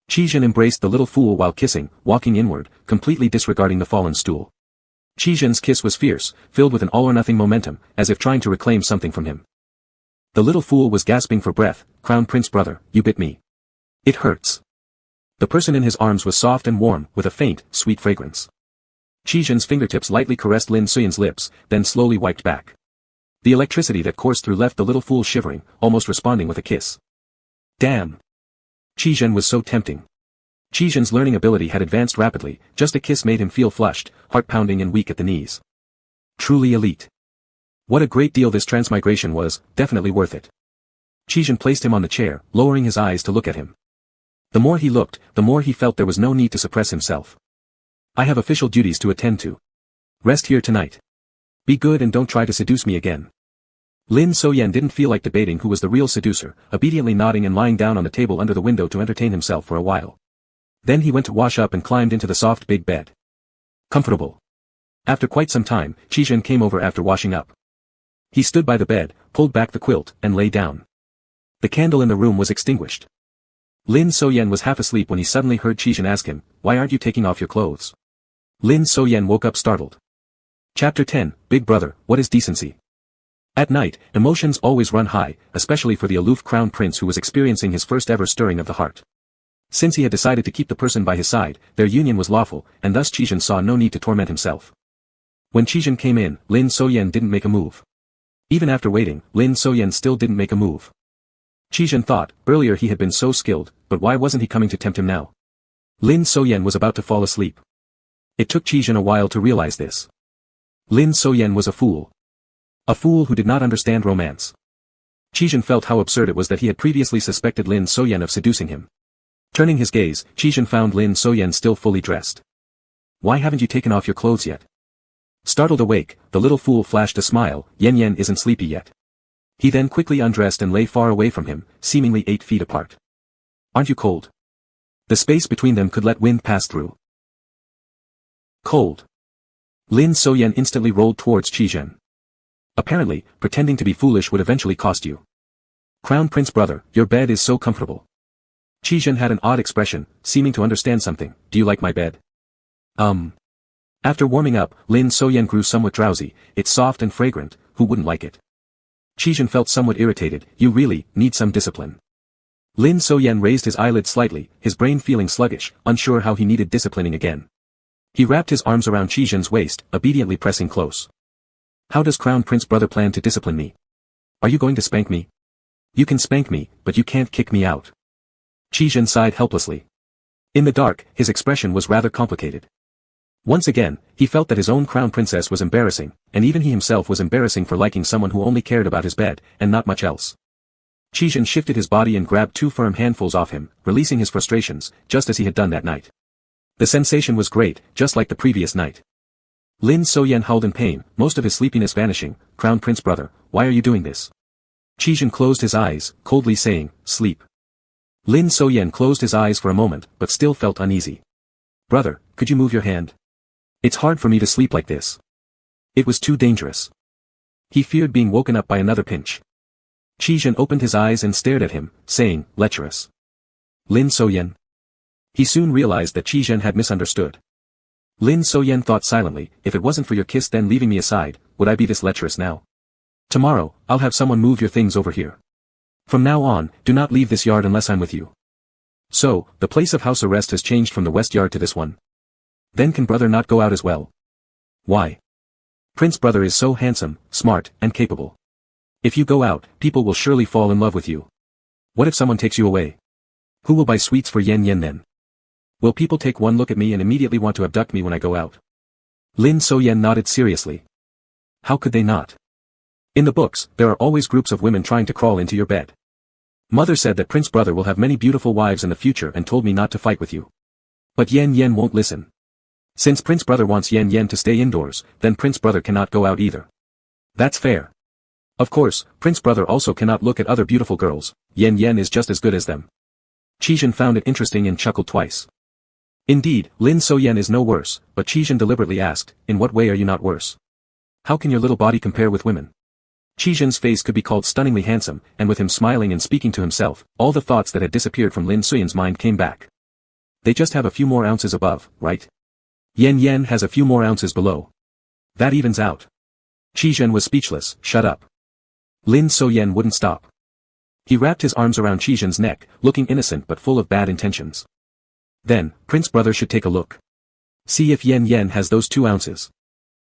Chijin embraced the little fool while kissing, walking inward, completely disregarding the fallen stool. Chijin's kiss was fierce, filled with an all-or-nothing momentum, as if trying to reclaim something from him. The little fool was gasping for breath. Crown Prince brother, you bit me. It hurts. The person in his arms was soft and warm, with a faint, sweet fragrance. Chijin's fingertips lightly caressed Lin So-yen's lips, then slowly wiped back. The electricity that coursed through left the little fool shivering, almost responding with a kiss. Damn! Chijin was so tempting. Chijin's learning ability had advanced rapidly, just a kiss made him feel flushed, heart-pounding and weak at the knees. Truly elite. What a great deal this transmigration was, definitely worth it. Chijin placed him on the chair, lowering his eyes to look at him. The more he looked, the more he felt there was no need to suppress himself. I have official duties to attend to. Rest here tonight. Be good and don't try to seduce me again. Lin So-yen didn't feel like debating who was the real seducer, obediently nodding and lying down on the table under the window to entertain himself for a while. Then he went to wash up and climbed into the soft big bed. Comfortable. After quite some time, Qizhen came over after washing up. He stood by the bed, pulled back the quilt, and lay down. The candle in the room was extinguished. Lin Soyen was half asleep when he suddenly heard Qizhen ask him, "Why aren't you taking off your clothes?" Lin Soyen woke up startled. Chapter 10, Big Brother, What is Decency? At night, emotions always run high, especially for the aloof crown prince who was experiencing his first ever stirring of the heart. Since he had decided to keep the person by his side, their union was lawful, and thus Qizhen saw no need to torment himself. When Qizhen came in, Lin Soyen didn't make a move. Even after waiting, Lin Soyen still didn't make a move. Qizhen thought, earlier he had been so skilled, but why wasn't he coming to tempt him now? Lin Soyen was about to fall asleep. It took Qizhen a while to realize this. Lin Soyen was a fool. A fool who did not understand romance. Qizhen felt how absurd it was that he had previously suspected Lin Soyen of seducing him. Turning his gaze, Qizhen found Lin Soyen still fully dressed. "Why haven't you taken off your clothes yet?" Startled awake, the little fool flashed a smile. Yan isn't sleepy yet." He then quickly undressed and lay far away from him, seemingly 8 feet apart. "Aren't you cold?" The space between them could let wind pass through. "Cold." Lin Soyen instantly rolled towards Qizhen. Apparently, pretending to be foolish would eventually cost you. "Crown Prince brother, your bed is so comfortable." Qizhen had an odd expression, seeming to understand something. "Do you like my bed?" After warming up, Lin Soyen grew somewhat drowsy. "It's soft and fragrant, who wouldn't like it?" Qizhen felt somewhat irritated. "You really need some discipline." Lin Soyen raised his eyelids slightly, his brain feeling sluggish, unsure how he needed disciplining again. He wrapped his arms around Qizhen's waist, obediently pressing close. "How does Crown Prince brother plan to discipline me? Are you going to spank me?" "You can spank me, but you can't kick me out." Qizhen sighed helplessly. In the dark, his expression was rather complicated. Once again, he felt that his own crown princess was embarrassing, and even he himself was embarrassing for liking someone who only cared about his bed, and not much else. Qizhen shifted his body and grabbed 2 firm handfuls off him, releasing his frustrations, just as he had done that night. The sensation was great, just like the previous night. Lin Soyen howled in pain, most of his sleepiness vanishing. "Crown Prince brother, why are you doing this?" Qizhen closed his eyes, coldly saying, "Sleep." Lin Soyen closed his eyes for a moment, but still felt uneasy. "Brother, could you move your hand? It's hard for me to sleep like this." It was too dangerous. He feared being woken up by another pinch. Qizhen opened his eyes and stared at him, saying, "Lecherous." "Lin Soyen." He soon realized that Qizhen had misunderstood. Lin Soyen thought silently, "If it wasn't for your kiss then leaving me aside, would I be this lecherous now? Tomorrow, I'll have someone move your things over here. From now on, do not leave this yard unless I'm with you." So, the place of house arrest has changed from the west yard to this one. Then can brother not go out as well? Why? Prince brother is so handsome, smart, and capable. If you go out, people will surely fall in love with you. What if someone takes you away? Who will buy sweets for Yan then? Will people take one look at me and immediately want to abduct me when I go out? Lin Soyen nodded seriously. How could they not? In the books, there are always groups of women trying to crawl into your bed. Mother said that Prince brother will have many beautiful wives in the future and told me not to fight with you. But Yan won't listen. Since Prince brother wants Yan to stay indoors, then Prince brother cannot go out either. That's fair. Of course, Prince brother also cannot look at other beautiful girls. Yan is just as good as them. Qizhen found it interesting and chuckled twice. Indeed, Lin Soyen is no worse, but Qizhen deliberately asked, "In what way are you not worse? How can your little body compare with women?" Qizhen's face could be called stunningly handsome, and with him smiling and speaking to himself, all the thoughts that had disappeared from Lin Soyen's mind came back. They just have a few more ounces above, right? Yan has a few more ounces below. That evens out. Qizhen was speechless. Shut up. Lin Soyen wouldn't stop. He wrapped his arms around Qizhen's neck, looking innocent but full of bad intentions. Then, Prince brother should take a look. See if Yan has those 2 ounces.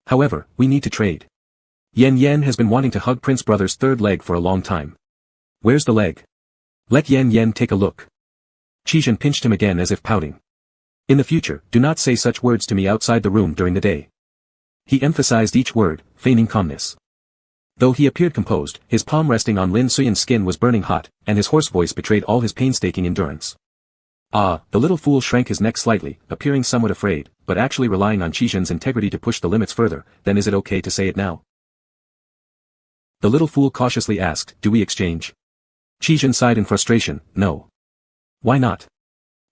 However, we need to trade. Yan has been wanting to hug Prince brother's 3rd leg for a long time. Where's the leg? Let Yan take a look. Qizhen pinched him again as if pouting. In the future, do not say such words to me outside the room during the day. He emphasized each word, feigning calmness. Though he appeared composed, his palm resting on Lin Soyen's skin was burning hot, and his hoarse voice betrayed all his painstaking endurance. The little fool shrank his neck slightly, appearing somewhat afraid, but actually relying on Qizhen's integrity to push the limits further. Then is it okay to say it now? The little fool cautiously asked, "Do we exchange?" Qizhen sighed in frustration, "No." "Why not?"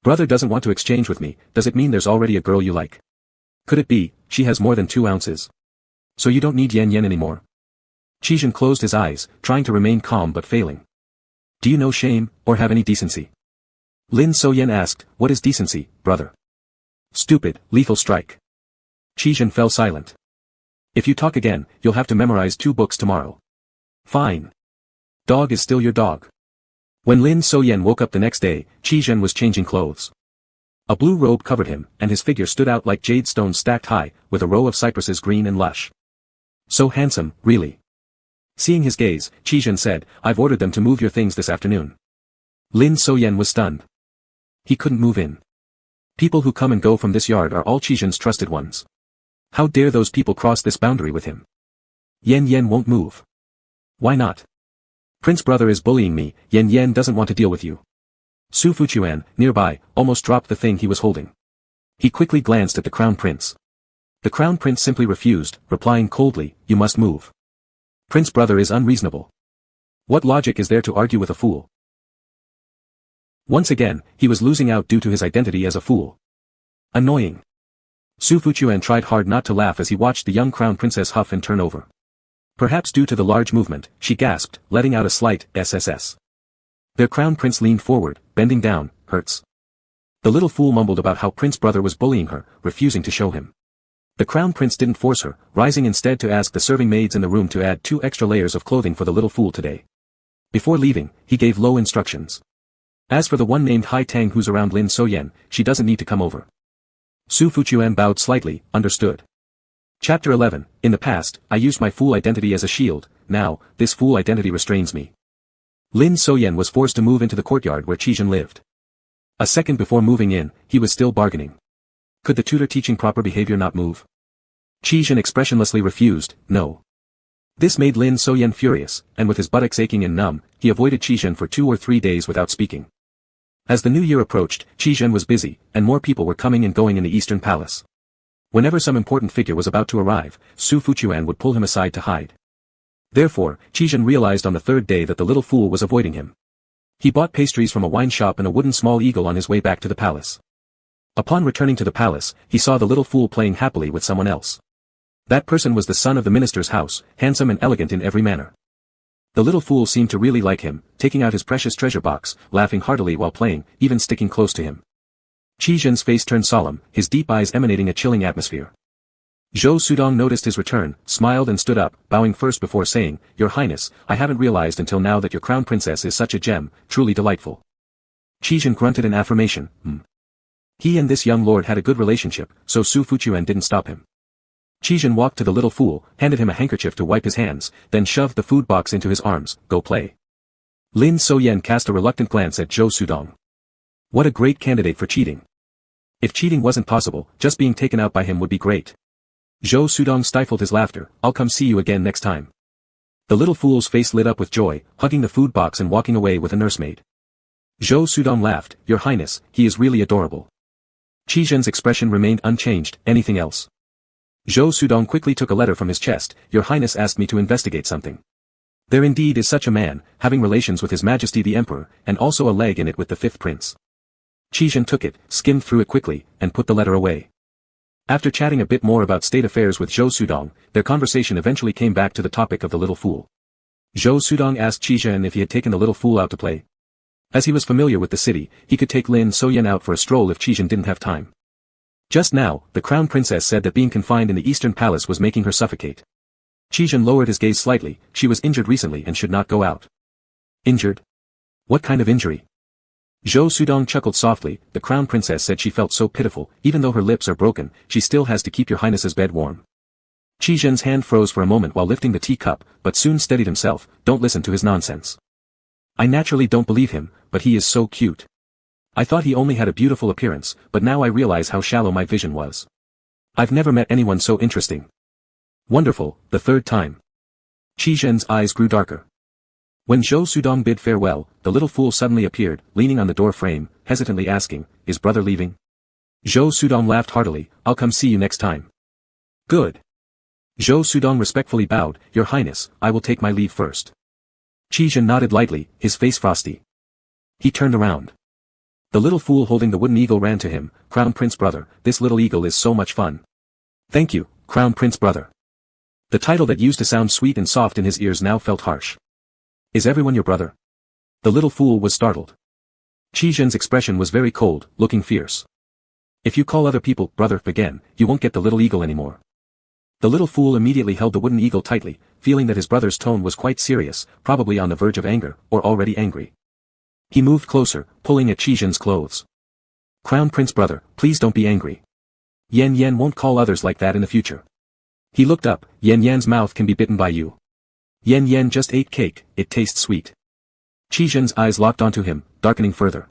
Brother doesn't want to exchange with me, does it mean there's already a girl you like? Could it be, she has more than 2 ounces? So you don't need Yen anymore? Qizhen closed his eyes, trying to remain calm but failing. Do you know shame, or have any decency? Lin So-yen asked, what is decency, brother? Stupid, lethal strike. Qizhen fell silent. If you talk again, you'll have to memorize 2 books tomorrow. Fine. Dog is still your dog. When Lin So-yen woke up the next day, Qizhen was changing clothes. A blue robe covered him, and his figure stood out like jade stones stacked high, with a row of cypresses green and lush. So handsome, really. Seeing his gaze, Qizhen said, I've ordered them to move your things this afternoon. Lin So-yen was stunned. He couldn't move in. People who come and go from this yard are all Qizhen's trusted ones. How dare those people cross this boundary with him? Yen won't move. Why not? Prince brother is bullying me, Yen doesn't want to deal with you. Su Fuchuan, nearby, almost dropped the thing he was holding. He quickly glanced at the crown prince. The crown prince simply refused, replying coldly, you must move. Prince brother is unreasonable. What logic is there to argue with a fool? Once again, he was losing out due to his identity as a fool. Annoying. Su Fuchuan tried hard not to laugh as he watched the young crown princess huff and turn over. Perhaps due to the large movement, she gasped, letting out a slight SSS. Their crown prince leaned forward, bending down, hurts. The little fool mumbled about how prince brother was bullying her, refusing to show him. The crown prince didn't force her, rising instead to ask the serving maids in the room to add 2 extra layers of clothing for the little fool today. Before leaving, he gave low instructions. As for the one named Hai Tang who's around Lin So-yen, she doesn't need to come over. Su Fuchuan bowed slightly, understood. Chapter 11, in the past, I used my fool identity as a shield, now, this fool identity restrains me. Lin So-yen was forced to move into the courtyard where Qizhen lived. A second before moving in, he was still bargaining. Could the tutor teaching proper behavior not move? Qizhen expressionlessly refused, no. This made Lin So-yen furious, and with his buttocks aching and numb, he avoided Qizhen for 2 or 3 days without speaking. As the new year approached, Qizhen was busy, and more people were coming and going in the Eastern Palace. Whenever some important figure was about to arrive, Su Fuchuan would pull him aside to hide. Therefore, Qizhen realized on the 3rd day that the little fool was avoiding him. He bought pastries from a wine shop and a wooden small eagle on his way back to the palace. Upon returning to the palace, he saw the little fool playing happily with someone else. That person was the son of the minister's house, handsome and elegant in every manner. The little fool seemed to really like him, taking out his precious treasure box, laughing heartily while playing, even sticking close to him. Qizhen's face turned solemn, his deep eyes emanating a chilling atmosphere. Zhou Sudong noticed his return, smiled and stood up, bowing first before saying, Your Highness, I haven't realized until now that your crown princess is such a gem, truly delightful. Qizhen grunted in affirmation, He and this young lord had a good relationship, so Su Fuchuan didn't stop him. Qizhen walked to the little fool, handed him a handkerchief to wipe his hands, then shoved the food box into his arms, go play. Lin So-yen cast a reluctant glance at Zhou Sudong. What a great candidate for cheating. If cheating wasn't possible, just being taken out by him would be great. Zhou Sudong stifled his laughter, I'll come see you again next time. The little fool's face lit up with joy, hugging the food box and walking away with a nursemaid. Zhou Sudong laughed, Your Highness, he is really adorable. Qizhen's expression remained unchanged, anything else? Zhou Sudong quickly took a letter from his chest, Your Highness asked me to investigate something. There indeed is such a man, having relations with His Majesty the Emperor, and also a leg in it with the 5th prince. Qizhen took it, skimmed through it quickly, and put the letter away. After chatting a bit more about state affairs with Zhou Sudong, their conversation eventually came back to the topic of the little fool. Zhou Sudong asked Qizhen if he had taken the little fool out to play. As he was familiar with the city, he could take Lin So-yen out for a stroll if Qizhen didn't have time. Just now, the crown princess said that being confined in the Eastern Palace was making her suffocate. Qizhen lowered his gaze slightly, she was injured recently and should not go out. Injured? What kind of injury? Zhou Sudong chuckled softly, the crown princess said she felt so pitiful, even though her lips are broken, she still has to keep your highness's bed warm. Qizhen's hand froze for a moment while lifting the teacup, but soon steadied himself, don't listen to his nonsense. I naturally don't believe him, but he is so cute. I thought he only had a beautiful appearance, but now I realize how shallow my vision was. I've never met anyone so interesting. Wonderful, the 3rd time. Qizhen's eyes grew darker. When Zhou Sudong bid farewell, the little fool suddenly appeared, leaning on the door frame, hesitantly asking, is brother leaving? Zhou Sudong laughed heartily, I'll come see you next time. Good. Zhou Sudong respectfully bowed, Your Highness, I will take my leave first. Qizhen nodded lightly, his face frosty. He turned around. The little fool holding the wooden eagle ran to him. "Crown Prince brother, this little eagle is so much fun." "Thank you, Crown Prince brother." The title that used to sound sweet and soft in his ears now felt harsh. "Is everyone your brother?" The little fool was startled. Qi Zhen's expression was very cold, looking fierce. "If you call other people brother again, you won't get the little eagle anymore." The little fool immediately held the wooden eagle tightly, feeling that his brother's tone was quite serious, probably on the verge of anger, or already angry. He moved closer, pulling at Qi Zhen's clothes. "Crown Prince brother, please don't be angry. Yan Yan won't call others like that in the future." He looked up. "Yan Yan's mouth can be bitten by you. Yan Yan just ate cake, it tastes sweet." Qi Zhen's eyes locked onto him, darkening further.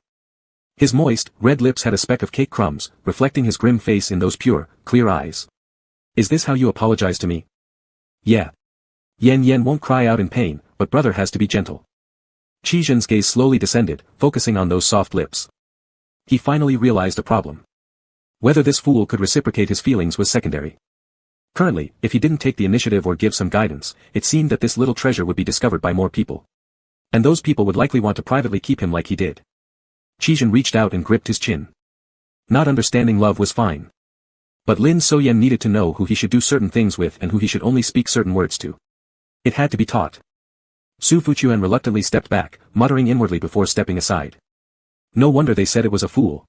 His moist, red lips had a speck of cake crumbs, reflecting his grim face in those pure, clear eyes. "Is this how you apologize to me?" "Yeah. Yan Yan won't cry out in pain, but brother has to be gentle." Qi Zhen's gaze slowly descended, focusing on those soft lips. He finally realized a problem. Whether this fool could reciprocate his feelings was secondary. Currently, if he didn't take the initiative or give some guidance, it seemed that this little treasure would be discovered by more people. And those people would likely want to privately keep him like he did. Qi Zhen reached out and gripped his chin. Not understanding love was fine. But Lin Soyan needed to know who he should do certain things with and who he should only speak certain words to. It had to be taught. Su Fuchuan reluctantly stepped back, muttering inwardly before stepping aside. No wonder they said it was a fool.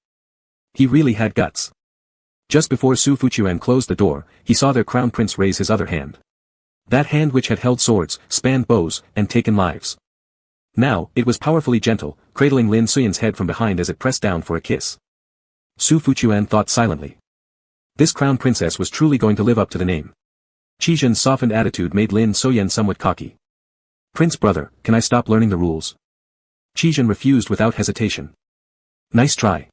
He really had guts. Just before Su Fuchuan closed the door, he saw their crown prince raise his other hand. That hand which had held swords, spanned bows, and taken lives. Now, it was powerfully gentle, cradling Lin Suyan's head from behind as it pressed down for a kiss. Su Fuchuan thought silently. This crown princess was truly going to live up to the name. Qi Zhen's softened attitude made Lin Soyan somewhat cocky. "Prince brother, can I stop learning the rules?" Qi Zhen refused without hesitation. "Nice try."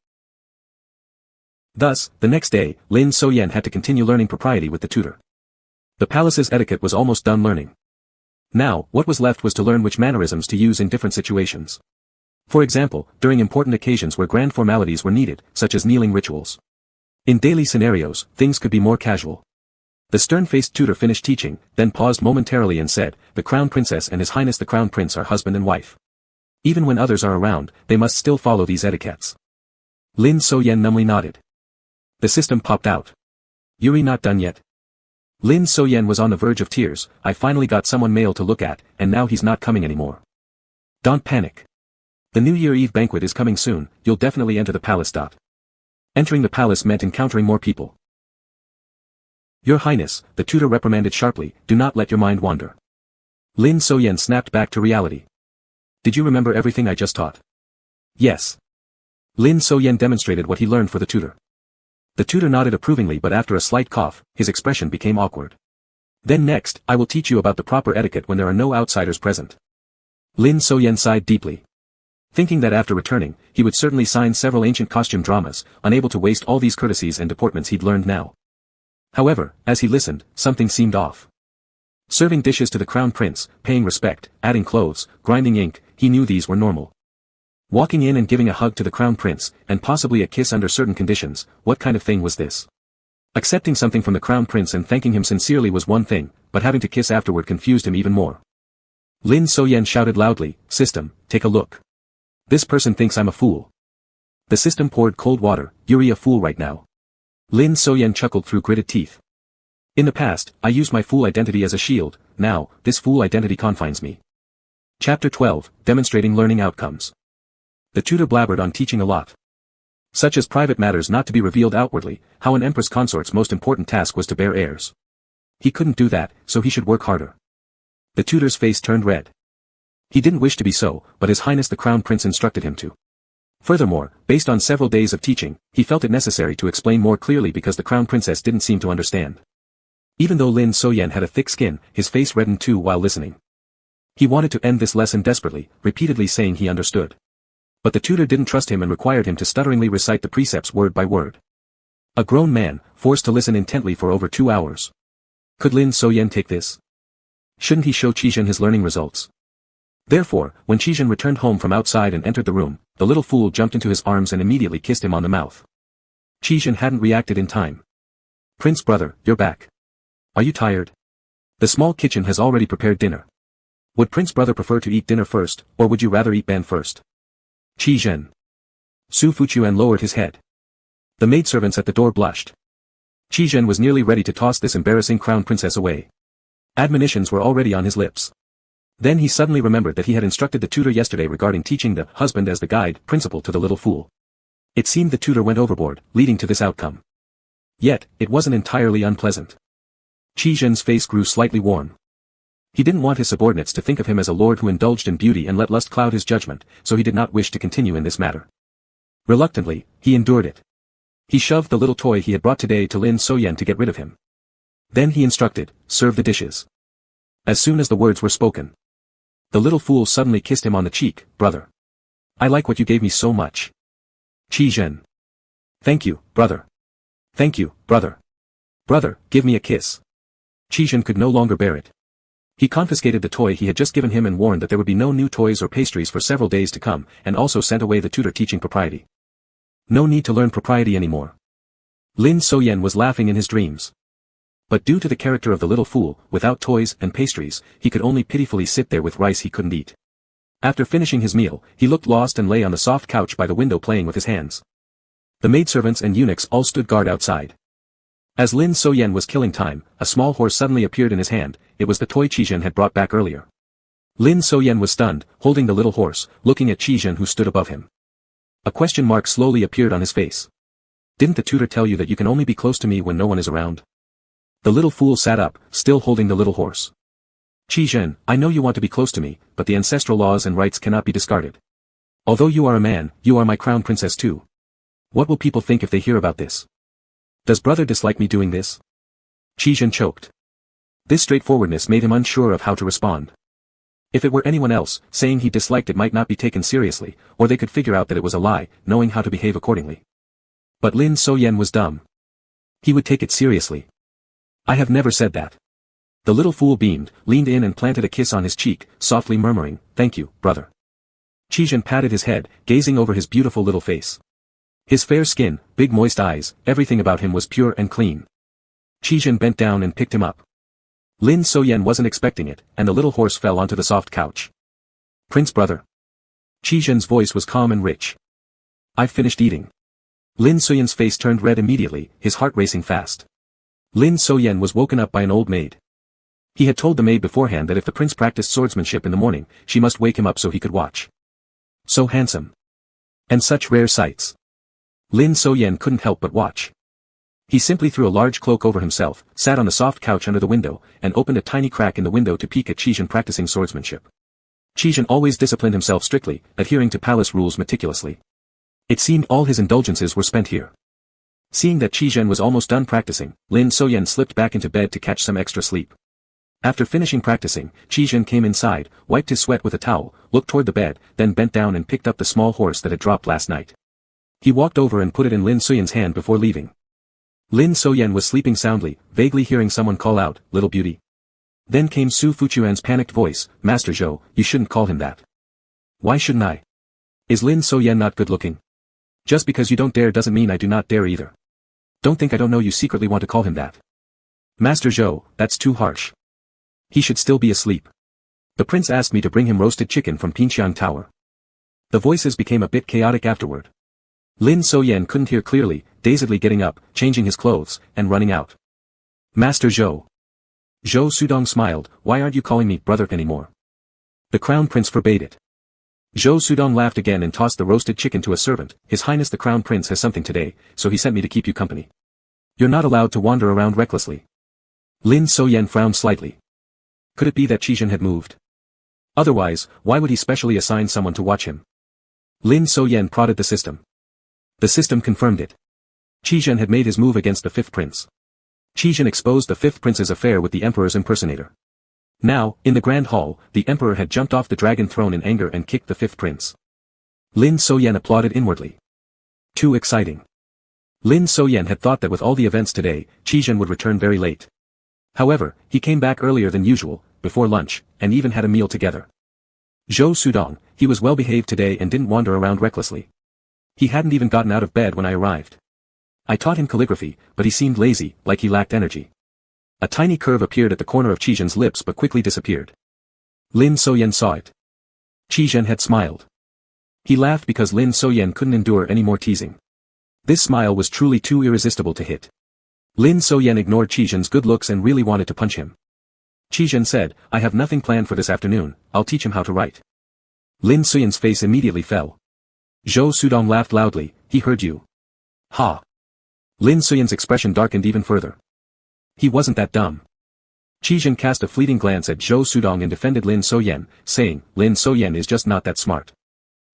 Thus, the next day, Lin Soyan had to continue learning propriety with the tutor. The palace's etiquette was almost done learning. Now, what was left was to learn which mannerisms to use in different situations. For example, during important occasions where grand formalities were needed, such as kneeling rituals. In daily scenarios, things could be more casual. The stern-faced tutor finished teaching, then paused momentarily and said, "The Crown Princess and His Highness the Crown Prince are husband and wife. Even when others are around, they must still follow these etiquettes." Lin Soyan numbly nodded. The system popped out. "Yuri not done yet?" Lin Soyan was on the verge of tears. "I finally got someone male to look at, and now he's not coming anymore." "Don't panic. The New Year Eve banquet is coming soon, you'll definitely enter the palace. Entering the palace meant encountering more people. "Your Highness," the tutor reprimanded sharply, "do not let your mind wander." Lin Soyan snapped back to reality. "Did you remember everything I just taught?" "Yes." Lin Soyan demonstrated what he learned for the tutor. The tutor nodded approvingly, but after a slight cough, his expression became awkward. "Then next, I will teach you about the proper etiquette when there are no outsiders present." Lin Soyan sighed deeply. Thinking that after returning, he would certainly sign several ancient costume dramas, unable to waste all these courtesies and deportments he'd learned now. However, as he listened, something seemed off. Serving dishes to the crown prince, paying respect, adding clothes, grinding ink, he knew these were normal. Walking in and giving a hug to the crown prince, and possibly a kiss under certain conditions, what kind of thing was this? Accepting something from the crown prince and thanking him sincerely was one thing, but having to kiss afterward confused him even more. Lin Soyan shouted loudly, "System, take a look. This person thinks I'm a fool." The system poured cold water. "Yuri a fool right now." Lin Soyan chuckled through gritted teeth. "In the past, I used my fool identity as a shield, now, this fool identity confines me." Chapter 12, Demonstrating Learning Outcomes. The tutor blabbered on teaching a lot. Such as private matters not to be revealed outwardly, how an empress consort's most important task was to bear heirs. He couldn't do that, so he should work harder. The tutor's face turned red. He didn't wish to be so, but His Highness the Crown Prince instructed him to. Furthermore, based on several days of teaching, he felt it necessary to explain more clearly because the Crown Princess didn't seem to understand. Even though Lin Soyan had a thick skin, his face reddened too while listening. He wanted to end this lesson desperately, repeatedly saying he understood. But the tutor didn't trust him and required him to stutteringly recite the precepts word by word. A grown man, forced to listen intently for over 2 hours. Could Lin Soyan take this? Shouldn't he show Qi Zhen his learning results? Therefore, when Qi Zhen returned home from outside and entered the room, the little fool jumped into his arms and immediately kissed him on the mouth. Qi Zhen hadn't reacted in time. "Prince brother, you're back. Are you tired? The small kitchen has already prepared dinner. Would Prince brother prefer to eat dinner first, or would you rather eat ban first?" "Qi Zhen." Su Fuchuan lowered his head. The maidservants at the door blushed. Qi Zhen was nearly ready to toss this embarrassing crown princess away. Admonitions were already on his lips. Then he suddenly remembered that he had instructed the tutor yesterday regarding teaching the husband as the guide principle to the little fool. It seemed the tutor went overboard, leading to this outcome. Yet, it wasn't entirely unpleasant. Qi Zhen's face grew slightly warm. He didn't want his subordinates to think of him as a lord who indulged in beauty and let lust cloud his judgment, so he did not wish to continue in this matter. Reluctantly, he endured it. He shoved the little toy he had brought today to Lin Soyan to get rid of him. Then he instructed, serve the dishes. As soon as the words were spoken, the little fool suddenly kissed him on the cheek. Brother. I like what you gave me so much. Qi Zhen. Thank you, brother. Thank you, brother. Brother, give me a kiss. Qi Zhen could no longer bear it. He confiscated the toy he had just given him and warned that there would be no new toys or pastries for several days to come, and also sent away the tutor teaching propriety. No need to learn propriety anymore. Lin Soyan was laughing in his dreams. But due to the character of the little fool, without toys and pastries, he could only pitifully sit there with rice he couldn't eat. After finishing his meal, he looked lost and lay on the soft couch by the window playing with his hands. The maidservants and eunuchs all stood guard outside. As Lin Soyan was killing time, a small horse suddenly appeared in his hand. It was the toy Qi Zhen had brought back earlier. Lin Soyan was stunned, holding the little horse, looking at Qi Zhen who stood above him. A question mark slowly appeared on his face. Didn't the tutor tell you that you can only be close to me when no one is around? The little fool sat up, still holding the little horse. Qi Zhen, I know you want to be close to me, but the ancestral laws and rights cannot be discarded. Although you are a man, you are my crown princess too. What will people think if they hear about this? Does brother dislike me doing this? Qi Zhen choked. This straightforwardness made him unsure of how to respond. If it were anyone else, saying he disliked it might not be taken seriously, or they could figure out that it was a lie, knowing how to behave accordingly. But Lin Soyan was dumb. He would take it seriously. I have never said that. The little fool beamed, leaned in and planted a kiss on his cheek, softly murmuring, thank you, brother. Qi Zhen patted his head, gazing over his beautiful little face. His fair skin, big moist eyes, everything about him was pure and clean. Qi Zhen bent down and picked him up. Lin Soyan wasn't expecting it, and the little horse fell onto the soft couch. Prince brother. Qi Zhen's voice was calm and rich. I've finished eating. Lin Soyan's face turned red immediately, his heart racing fast. Lin Soyan was woken up by an old maid. He had told the maid beforehand that if the prince practiced swordsmanship in the morning, she must wake him up so he could watch. So handsome. And such rare sights. Lin Soyan couldn't help but watch. He simply threw a large cloak over himself, sat on the soft couch under the window, and opened a tiny crack in the window to peek at Qi Zhen practicing swordsmanship. Qi Zhen always disciplined himself strictly, adhering to palace rules meticulously. It seemed all his indulgences were spent here. Seeing that Qi Zhen was almost done practicing, Lin Soyan slipped back into bed to catch some extra sleep. After finishing practicing, Qi Zhen came inside, wiped his sweat with a towel, looked toward the bed, then bent down and picked up the small horse that had dropped last night. He walked over and put it in Lin Soyan's hand before leaving. Lin Soyan was sleeping soundly, vaguely hearing someone call out, little beauty. Then came Su Fuchuan's panicked voice, Master Zhou, you shouldn't call him that. Why shouldn't I? Is Lin Soyan not good looking? Just because you don't dare doesn't mean I do not dare either. Don't think I don't know you secretly want to call him that. Master Zhou, that's too harsh. He should still be asleep. The prince asked me to bring him roasted chicken from Pinxiang Tower. The voices became a bit chaotic afterward. Lin Soyan couldn't hear clearly, dazedly getting up, changing his clothes, and running out. Master Zhou. Zhou Sudong smiled, why aren't you calling me brother anymore? The crown prince forbade it. Zhou Sudong laughed again and tossed the roasted chicken to a servant, His Highness the Crown Prince has something today, so he sent me to keep you company. You're not allowed to wander around recklessly. Lin Soyan frowned slightly. Could it be that Qi Zhen had moved? Otherwise, why would he specially assign someone to watch him? Lin Soyan prodded the system. The system confirmed it. Qi Zhen had made his move against the fifth prince. Qi Zhen exposed the fifth prince's affair with the emperor's impersonator. Now, in the grand hall, the emperor had jumped off the dragon throne in anger and kicked the fifth prince. Lin Soyan applauded inwardly. Too exciting. Lin Soyan had thought that with all the events today, Qi Zhen would return very late. However, he came back earlier than usual, before lunch, and even had a meal together. Zhou Sudong, he was well behaved today and didn't wander around recklessly. He hadn't even gotten out of bed when I arrived. I taught him calligraphy, but he seemed lazy, like he lacked energy. A tiny curve appeared at the corner of Qi Zhen's lips but quickly disappeared. Lin Soyan saw it. Qi Zhen had smiled. He laughed because Lin So-yen couldn't endure any more teasing. This smile was truly too irresistible to hit. Lin So-yen ignored Chi-jun's good looks and really wanted to punch him. Chi-jun said, I have nothing planned for this afternoon, I'll teach him how to write. Lin So-yen's face immediately fell. Zhou Sudong laughed loudly, he heard you. Ha! Lin So-yen's expression darkened even further. He wasn't that dumb. Chi-jun cast a fleeting glance at Zhou Sudong and defended Lin So-yen, saying, Lin So-yen is just not that smart.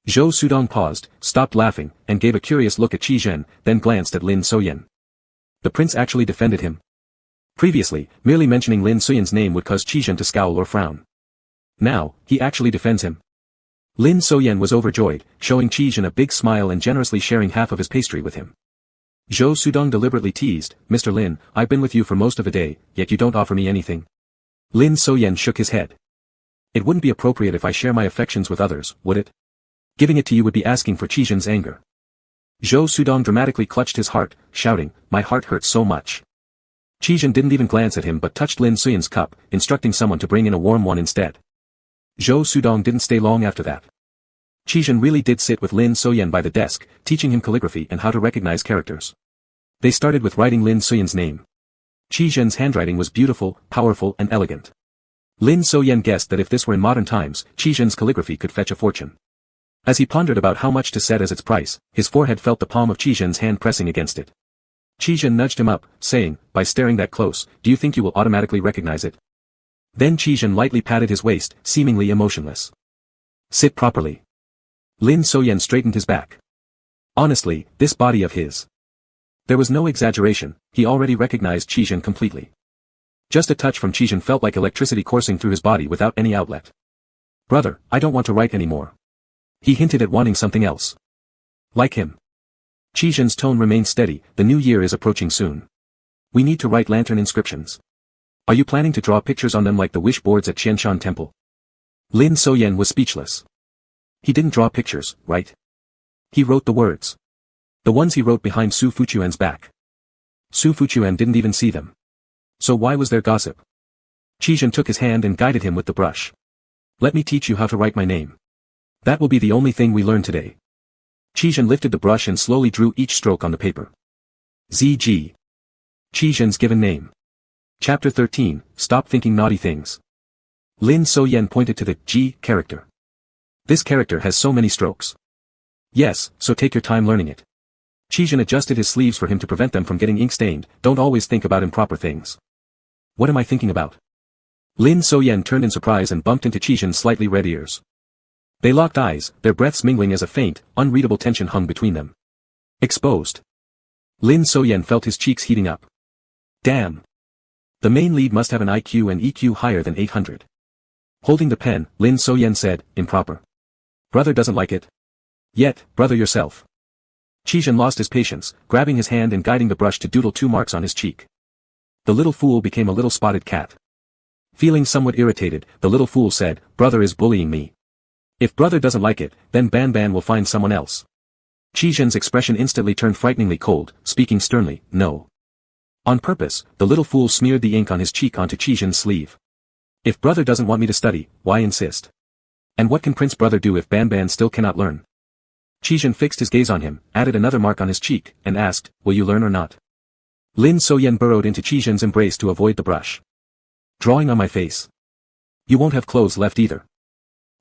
Zhou Sudong paused, stopped laughing, and gave a curious look at Chi-jun, then glanced at Lin So-yen. The prince actually defended him. Previously, merely mentioning Lin So-yen's name would cause Chi-jun to scowl or frown. Now, he actually defends him. Lin So-yen was overjoyed, showing Chi-jun a big smile and generously sharing half of his pastry with him. Zhou Sudong deliberately teased, Mr. Lin, I've been with you for most of the day, yet you don't offer me anything. Lin So-yen shook his head. It wouldn't be appropriate if I share my affections with others, would it? Giving it to you would be asking for Chi-jun's anger. Zhou Sudong dramatically clutched his heart, shouting, my heart hurts so much. Chi-jun didn't even glance at him but touched Lin So-yen's cup, instructing someone to bring in a warm one instead. Zhou Sudong didn't stay long after that. Chi-jun really did sit with Lin So-yen by the desk, teaching him calligraphy and how to recognize characters. They started with writing Lin So-yen's name. Chi-jun's handwriting was beautiful, powerful and elegant. Lin So-yen guessed that if this were in modern times, Chi-jun's calligraphy could fetch a fortune. As he pondered about how much to set as its price, his forehead felt the palm of Chi-jun's hand pressing against it. Chi-jun nudged him up, saying, by staring that close, do you think you will automatically recognize it? Then Chi-jun lightly patted his waist, seemingly emotionless. Sit properly. Lin So-yen straightened his back. Honestly, this body of his. There was no exaggeration, he already recognized Chi-jun completely. Just a touch from Chi-jun felt like electricity coursing through his body without any outlet. Brother, I don't want to write anymore. He hinted at wanting something else. Like him. Chi-jun's tone remained steady, the new year is approaching soon. We need to write lantern inscriptions. Are you planning to draw pictures on them like the wish boards at Qianshan Temple? Lin So-yen was speechless. He didn't draw pictures, right? He wrote the words. The ones he wrote behind Su Fuchuan's back. Su Fuchuan didn't even see them. So why was there gossip? Chi-jun took his hand and guided him with the brush. Let me teach you how to write my name. That will be the only thing we learn today. Chi-jun lifted the brush and slowly drew each stroke on the paper. ZG. Chi-jun's given name. Chapter 13, Stop Thinking Naughty Things. Lin So-yen pointed to the G character. This character has so many strokes. Yes, so take your time learning it. Chi-jun adjusted his sleeves for him to prevent them from getting ink-stained, don't always think about improper things. What am I thinking about? Lin So-yen turned in surprise and bumped into Chi-jun's slightly red ears. They locked eyes, their breaths mingling as a faint, unreadable tension hung between them. Exposed. Lin So-yen felt his cheeks heating up. Damn. The main lead must have an IQ and EQ higher than 800. Holding the pen, Lin So-yen said, improper. Brother doesn't like it. Yet, brother yourself. Chi-jun lost his patience, grabbing his hand and guiding the brush to doodle 2 marks on his cheek. The little fool became a little spotted cat. Feeling somewhat irritated, the little fool said, brother is bullying me. If brother doesn't like it, then Ban will find someone else. Chi-jun's expression instantly turned frighteningly cold, speaking sternly, no. On purpose, the little fool smeared the ink on his cheek onto Chi-jun's sleeve. If brother doesn't want me to study, why insist? And what can Prince brother do if Ban still cannot learn? Chi-jun fixed his gaze on him, added another mark on his cheek, and asked, will you learn or not? Lin So-yen burrowed into Chi-jun's embrace to avoid the brush. Drawing on my face. You won't have clothes left either.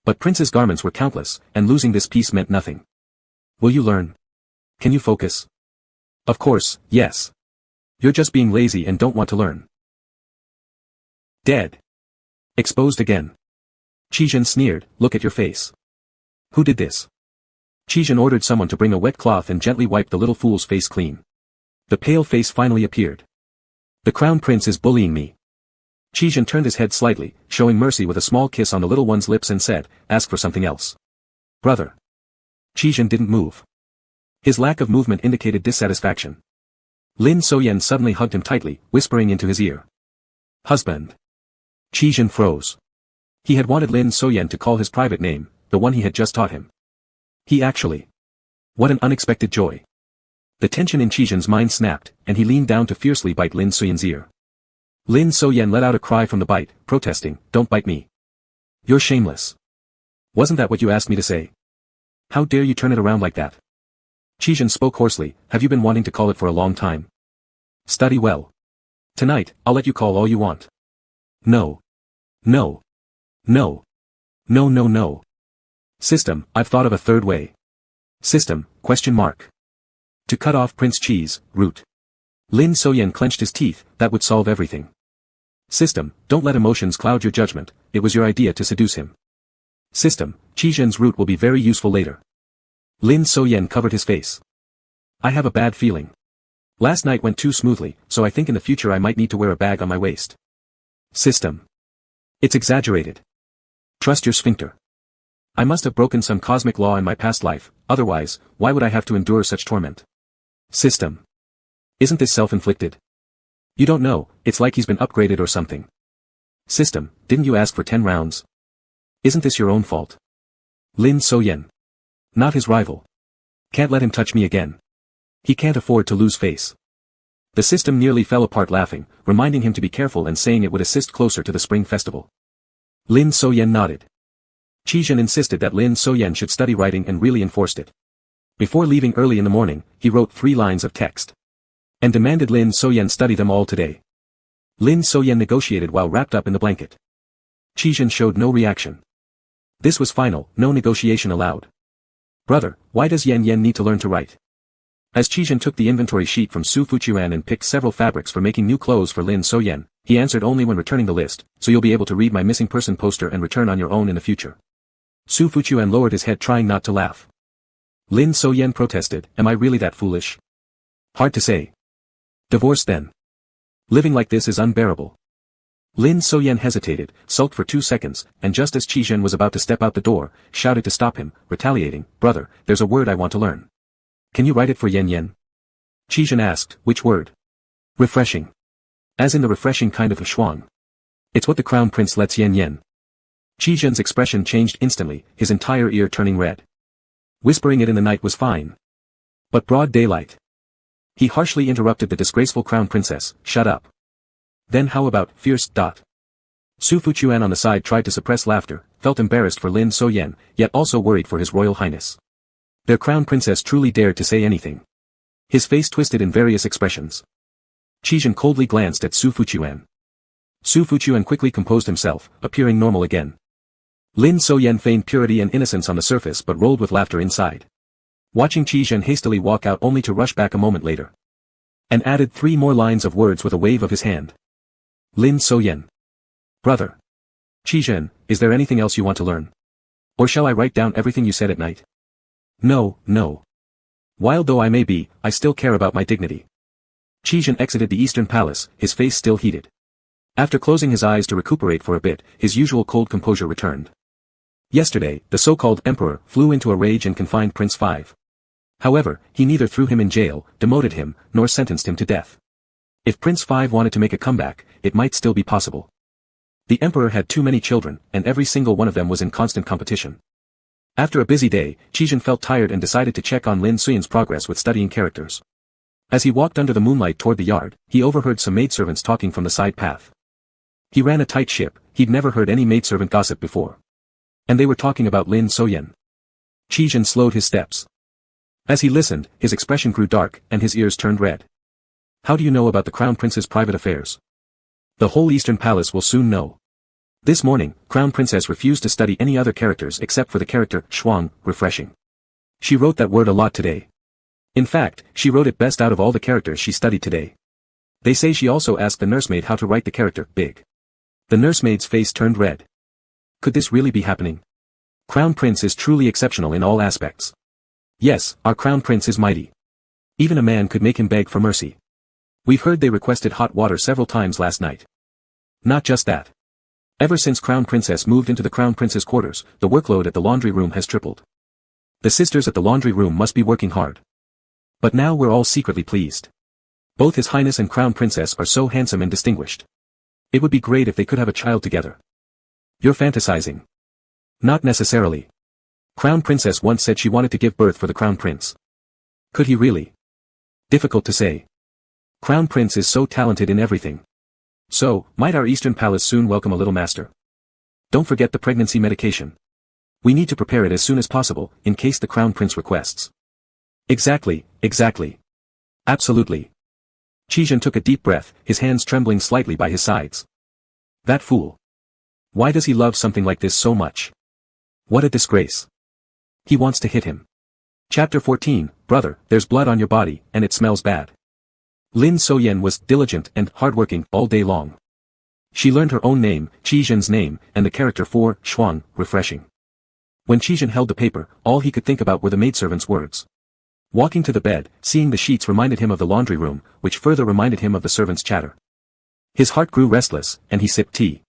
But Prince's garments were countless, and losing this piece meant nothing. Will you learn? Can you focus? Of course, yes. You're just being lazy and don't want to learn. Dead. Exposed again. Chi-jun sneered, look at your face. Who did this? Chi-jun ordered someone to bring a wet cloth and gently wipe the little fool's face clean. The pale face finally appeared. The crown prince is bullying me. Chi-jun turned his head slightly, showing mercy with a small kiss on the little one's lips and said, ask for something else. Brother. Chi-jun didn't move. His lack of movement indicated dissatisfaction. Lin So-yen suddenly hugged him tightly, whispering into his ear. Husband. Chi-jun froze. He had wanted Lin So-yen to call his private name, the one he had just taught him. He actually. What an unexpected joy. The tension in Chi-jun's mind snapped, and he leaned down to fiercely bite Lin So-yen's ear. Lin So-yen let out a cry from the bite, protesting, don't bite me. You're shameless. Wasn't that what you asked me to say? How dare you turn it around like that? Qizhen spoke hoarsely, have you been wanting to call it for a long time? Study well. Tonight, I'll let you call all you want. No. No. No. No no no. System, I've thought of a third way. System, question mark. To cut off Prince Qi's root. Lin Soyen clenched his teeth, that would solve everything. System, don't let emotions cloud your judgment, it was your idea to seduce him. System, Qizhen's root will be very useful later. Lin Soyen covered his face. I have a bad feeling. Last night went too smoothly, so I think in the future I might need to wear a bag on my waist. System. It's exaggerated. Trust your sphincter. I must have broken some cosmic law in my past life, otherwise, why would I have to endure such torment? System. Isn't this self-inflicted? You don't know, it's like he's been upgraded or something. System, didn't you ask for 10 rounds? Isn't this your own fault? Lin Soyen. Not his rival. Can't let him touch me again. He can't afford to lose face. The system nearly fell apart laughing, reminding him to be careful and saying it would assist closer to the spring festival. Lin Soyen nodded. Qizhen insisted that Lin Soyen should study writing and really enforced it. Before leaving early in the morning, he wrote 3 lines of text. And demanded Lin Soyen study them all today. Lin Soyen negotiated while wrapped up in the blanket. Qizhen showed no reaction. This was final, no negotiation allowed. Brother, why does Yan Yan need to learn to write? As Qizhen took the inventory sheet from Su Fuchuan and picked several fabrics for making new clothes for Lin Soyen, he answered only when returning the list, so you'll be able to read my missing person poster and return on your own in the future. Su Fuchuan lowered his head trying not to laugh. Lin Soyen protested, am I really that foolish? Hard to say. Divorce then. Living like this is unbearable. Lin Soyen hesitated, sulked for 2 seconds, and just as Qizhen was about to step out the door, shouted to stop him, retaliating, brother, there's a word I want to learn. Can you write it for Yan Yan? Qizhen asked, which word? Refreshing. As in the refreshing kind of shuang. It's what the crown prince lets Yan Yan. Qizhen's expression changed instantly, his entire ear turning red. Whispering it in the night was fine. But broad daylight. He harshly interrupted the disgraceful crown princess, shut up. Then how about, fierce. Su Fuchuan on the side tried to suppress laughter, felt embarrassed for Lin Soyen, yet also worried for his royal highness. Their crown princess truly dared to say anything. His face twisted in various expressions. Qizhen coldly glanced at Su Fuchuan. Su Fuchuan quickly composed himself, appearing normal again. Lin Soyen feigned purity and innocence on the surface but rolled with laughter inside. Watching Qizhen hastily walk out only to rush back a moment later. And added 3 more lines of words with a wave of his hand. Lin Soyen. Brother. Qizhen, is there anything else you want to learn? Or shall I write down everything you said at night? No, no. Wild though I may be, I still care about my dignity. Qizhen exited the Eastern Palace, his face still heated. After closing his eyes to recuperate for a bit, his usual cold composure returned. Yesterday, the so-called emperor flew into a rage and confined Prince 5. However, he neither threw him in jail, demoted him, nor sentenced him to death. If Prince 5 wanted to make a comeback, it might still be possible. The emperor had too many children, and every single one of them was in constant competition. After a busy day, Qizhen felt tired and decided to check on Lin Suyen's progress with studying characters. As he walked under the moonlight toward the yard, he overheard some maidservants talking from the side path. He ran a tight ship, he'd never heard any maidservant gossip before. And they were talking about Lin Soyen. Qizhen slowed his steps. As he listened, his expression grew dark, and his ears turned red. How do you know about the Crown Prince's private affairs? The whole Eastern Palace will soon know. This morning, Crown Princess refused to study any other characters except for the character, shuang, refreshing. She wrote that word a lot today. In fact, she wrote it best out of all the characters she studied today. They say she also asked the nursemaid how to write the character, big. The nursemaid's face turned red. Could this really be happening? Crown Prince is truly exceptional in all aspects. Yes, our Crown Prince is mighty. Even a man could make him beg for mercy. We've heard they requested hot water several times last night. Not just that. Ever since Crown Princess moved into the Crown Prince's quarters, the workload at the laundry room has tripled. The sisters at the laundry room must be working hard. But now we're all secretly pleased. Both His Highness and Crown Princess are so handsome and distinguished. It would be great if they could have a child together. You're fantasizing. Not necessarily. Crown Princess once said she wanted to give birth for the Crown Prince. Could he really? Difficult to say. Crown Prince is so talented in everything. So, might our Eastern Palace soon welcome a little master? Don't forget the pregnancy medication. We need to prepare it as soon as possible, in case the Crown Prince requests. Exactly, exactly. Absolutely. Qizhen took a deep breath, his hands trembling slightly by his sides. That fool. Why does he love something like this so much? What a disgrace. He wants to hit him. Chapter 14, Brother, there's blood on your body, and it smells bad. Lin Soyen was diligent and hardworking all day long. She learned her own name, Qizhen's name, and the character for Shuang, refreshing. When Qizhen held the paper, all he could think about were the maidservant's words. Walking to the bed, seeing the sheets reminded him of the laundry room, which further reminded him of the servant's chatter. His heart grew restless, and he sipped tea.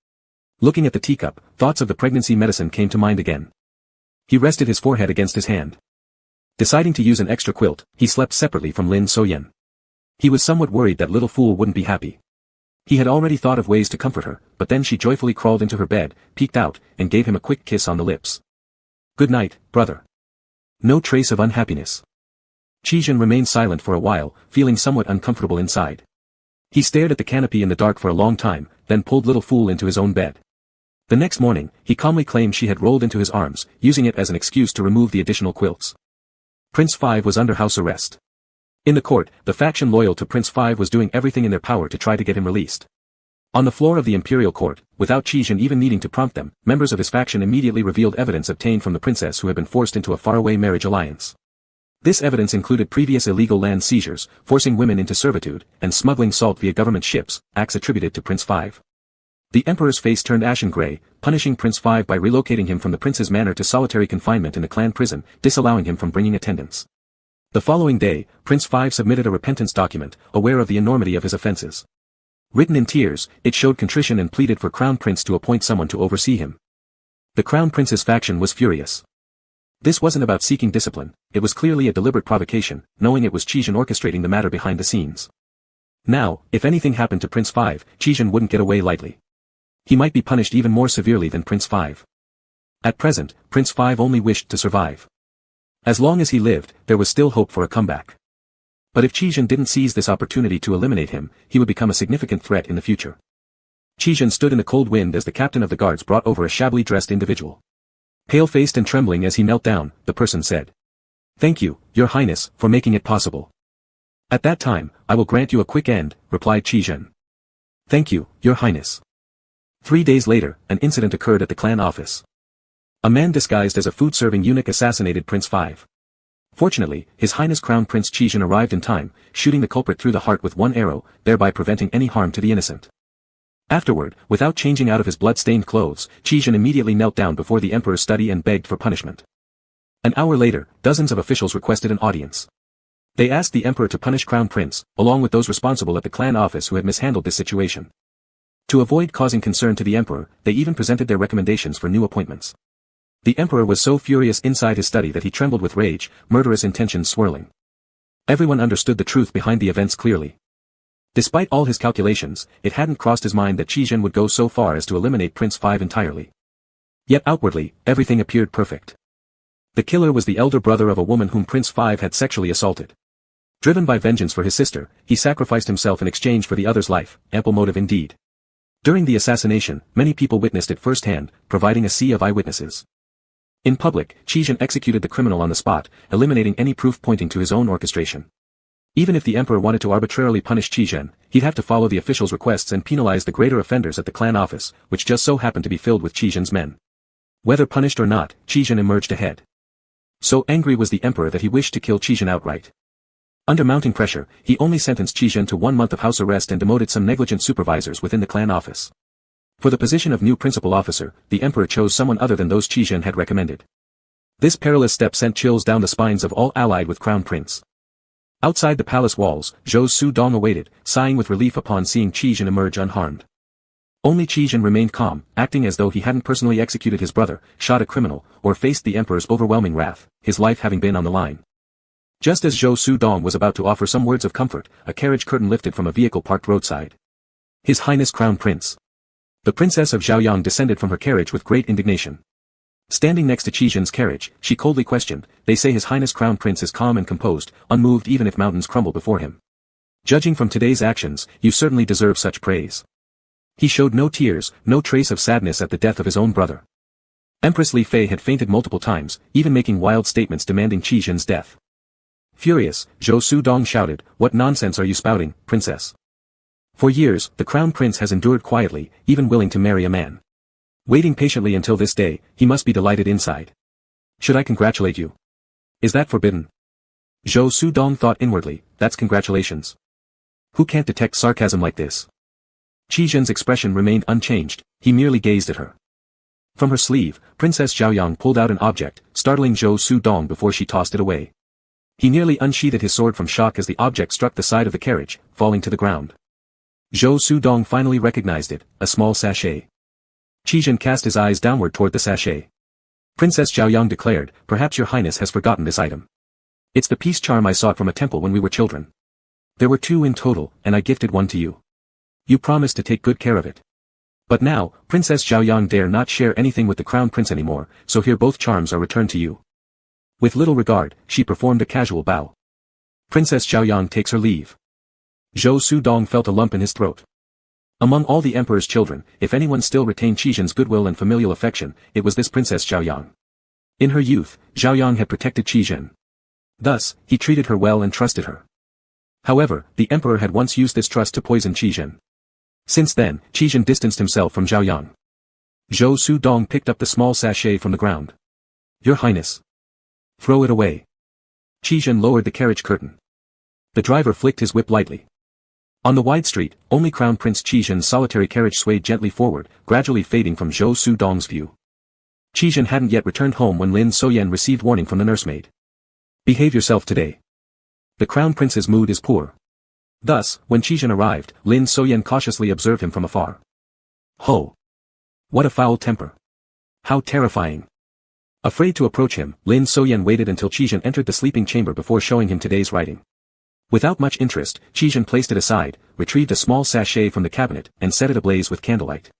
Looking at the teacup, thoughts of the pregnancy medicine came to mind again. He rested his forehead against his hand. Deciding to use an extra quilt, he slept separately from Lin Soyen. He was somewhat worried that little fool wouldn't be happy. He had already thought of ways to comfort her, but then she joyfully crawled into her bed, peeked out, and gave him a quick kiss on the lips. Good night, brother. No trace of unhappiness. Qizhen remained silent for a while, feeling somewhat uncomfortable inside. He stared at the canopy in the dark for a long time, then pulled little fool into his own bed. The next morning, he calmly claimed she had rolled into his arms, using it as an excuse to remove the additional quilts. Prince Five was under house arrest. In the court, the faction loyal to Prince Five was doing everything in their power to try to get him released. On the floor of the imperial court, without Qizhen even needing to prompt them, members of his faction immediately revealed evidence obtained from the princess who had been forced into a faraway marriage alliance. This evidence included previous illegal land seizures, forcing women into servitude, and smuggling salt via government ships, acts attributed to Prince Five. The emperor's face turned ashen gray, punishing Prince Five by relocating him from the prince's manor to solitary confinement in the clan prison, disallowing him from bringing attendants. The following day, Prince Five submitted a repentance document, aware of the enormity of his offenses. Written in tears, it showed contrition and pleaded for Crown Prince to appoint someone to oversee him. The Crown Prince's faction was furious. This wasn't about seeking discipline, it was clearly a deliberate provocation, knowing it was Qizhen orchestrating the matter behind the scenes. Now, if anything happened to Prince Five, Qizhen wouldn't get away lightly. He might be punished even more severely than Prince Five. At present, Prince Five only wished to survive. As long as he lived, there was still hope for a comeback. But if Qizhen didn't seize this opportunity to eliminate him, he would become a significant threat in the future. Qizhen stood in the cold wind as the captain of the guards brought over a shabbily dressed individual. Pale-faced and trembling as he knelt down, the person said, "Thank you, Your Highness, for making it possible." "At that time, I will grant you a quick end," replied Qizhen. "Thank you, Your Highness." 3 days later, an incident occurred at the clan office. A man disguised as a food-serving eunuch assassinated Prince Five. Fortunately, His Highness Crown Prince Qizhen arrived in time, shooting the culprit through the heart with one arrow, thereby preventing any harm to the innocent. Afterward, without changing out of his blood-stained clothes, Qizhen immediately knelt down before the emperor's study and begged for punishment. An hour later, dozens of officials requested an audience. They asked the emperor to punish Crown Prince, along with those responsible at the clan office who had mishandled this situation. To avoid causing concern to the emperor, they even presented their recommendations for new appointments. The emperor was so furious inside his study that he trembled with rage, murderous intentions swirling. Everyone understood the truth behind the events clearly. Despite all his calculations, it hadn't crossed his mind that Qizhen would go so far as to eliminate Prince Five entirely. Yet outwardly, everything appeared perfect. The killer was the elder brother of a woman whom Prince Five had sexually assaulted. Driven by vengeance for his sister, he sacrificed himself in exchange for the other's life, ample motive indeed. During the assassination, many people witnessed it firsthand, providing a sea of eyewitnesses. In public, Qizhen executed the criminal on the spot, eliminating any proof pointing to his own orchestration. Even if the emperor wanted to arbitrarily punish Qizhen, he'd have to follow the officials' requests and penalize the greater offenders at the clan office, which just so happened to be filled with Qizhen's men. Whether punished or not, Qizhen emerged ahead. So angry was the emperor that he wished to kill Qizhen outright. Under mounting pressure, he only sentenced Qizhen to 1 month of house arrest and demoted some negligent supervisors within the clan office. For the position of new principal officer, the emperor chose someone other than those Qizhen had recommended. This perilous step sent chills down the spines of all allied with Crown Prince. Outside the palace walls, Zhou Sudong awaited, sighing with relief upon seeing Qizhen emerge unharmed. Only Qizhen remained calm, acting as though he hadn't personally executed his brother, shot a criminal, or faced the emperor's overwhelming wrath, his life having been on the line. Just as Zhou Sudong was about to offer some words of comfort, a carriage curtain lifted from a vehicle parked roadside. His Highness Crown Prince. The Princess of Zhaoyang descended from her carriage with great indignation. Standing next to Qizhen's carriage, she coldly questioned, "They say His Highness Crown Prince is calm and composed, unmoved even if mountains crumble before him. Judging from today's actions, you certainly deserve such praise." He showed no tears, no trace of sadness at the death of his own brother. Empress Li Fei had fainted multiple times, even making wild statements demanding Qi Zhen's death. Furious, Zhou Sudong shouted, "What nonsense are you spouting, princess? For years, the crown prince has endured quietly, even willing to marry a man. Waiting patiently until this day, he must be delighted inside. Should I congratulate you? Is that forbidden?" Zhou Sudong thought inwardly, "That's congratulations. Who can't detect sarcasm like this?" Qi Zhen's expression remained unchanged, he merely gazed at her. From her sleeve, Princess Zhaoyang pulled out an object, startling Zhou Sudong before she tossed it away. He nearly unsheathed his sword from shock as the object struck the side of the carriage, falling to the ground. Zhou Sudong finally recognized it, a small sachet. Qi Zhen cast his eyes downward toward the sachet. Princess Zhaoyang declared, "Perhaps your highness has forgotten this item. It's the peace charm I sought from a temple when we were children. There were 2 in total, and I gifted one to you. You promised to take good care of it. But now, Princess Zhaoyang dare not share anything with the crown prince anymore, so here both charms are returned to you." With little regard, she performed a casual bow. Princess Zhaoyang takes her leave. Zhou Sudong felt a lump in his throat. Among all the emperor's children, if anyone still retained Qi Zhen's goodwill and familial affection, it was this Princess Zhaoyang. In her youth, Zhaoyang had protected Qi Zhen. Thus, he treated her well and trusted her. However, the emperor had once used this trust to poison Qi Zhen. Since then, Qi Zhen distanced himself from Zhaoyang. Zhou Sudong picked up the small sachet from the ground. "Your highness. Throw it away." Qi Zhen lowered the carriage curtain. The driver flicked his whip lightly. On the wide street, only Crown Prince Qi Zhen's solitary carriage swayed gently forward, gradually fading from Zhou Sudong's view. Qi Zhen hadn't yet returned home when Lin Soyan received warning from the nursemaid. "Behave yourself today. The Crown Prince's mood is poor." Thus, when Qi Zhen arrived, Lin Soyan cautiously observed him from afar. Ho! What a foul temper! How terrifying! Afraid to approach him, Lin Soyan waited until Qi Zhen entered the sleeping chamber before showing him today's writing. Without much interest, Qi Zhen placed it aside, retrieved a small sachet from the cabinet, and set it ablaze with candlelight.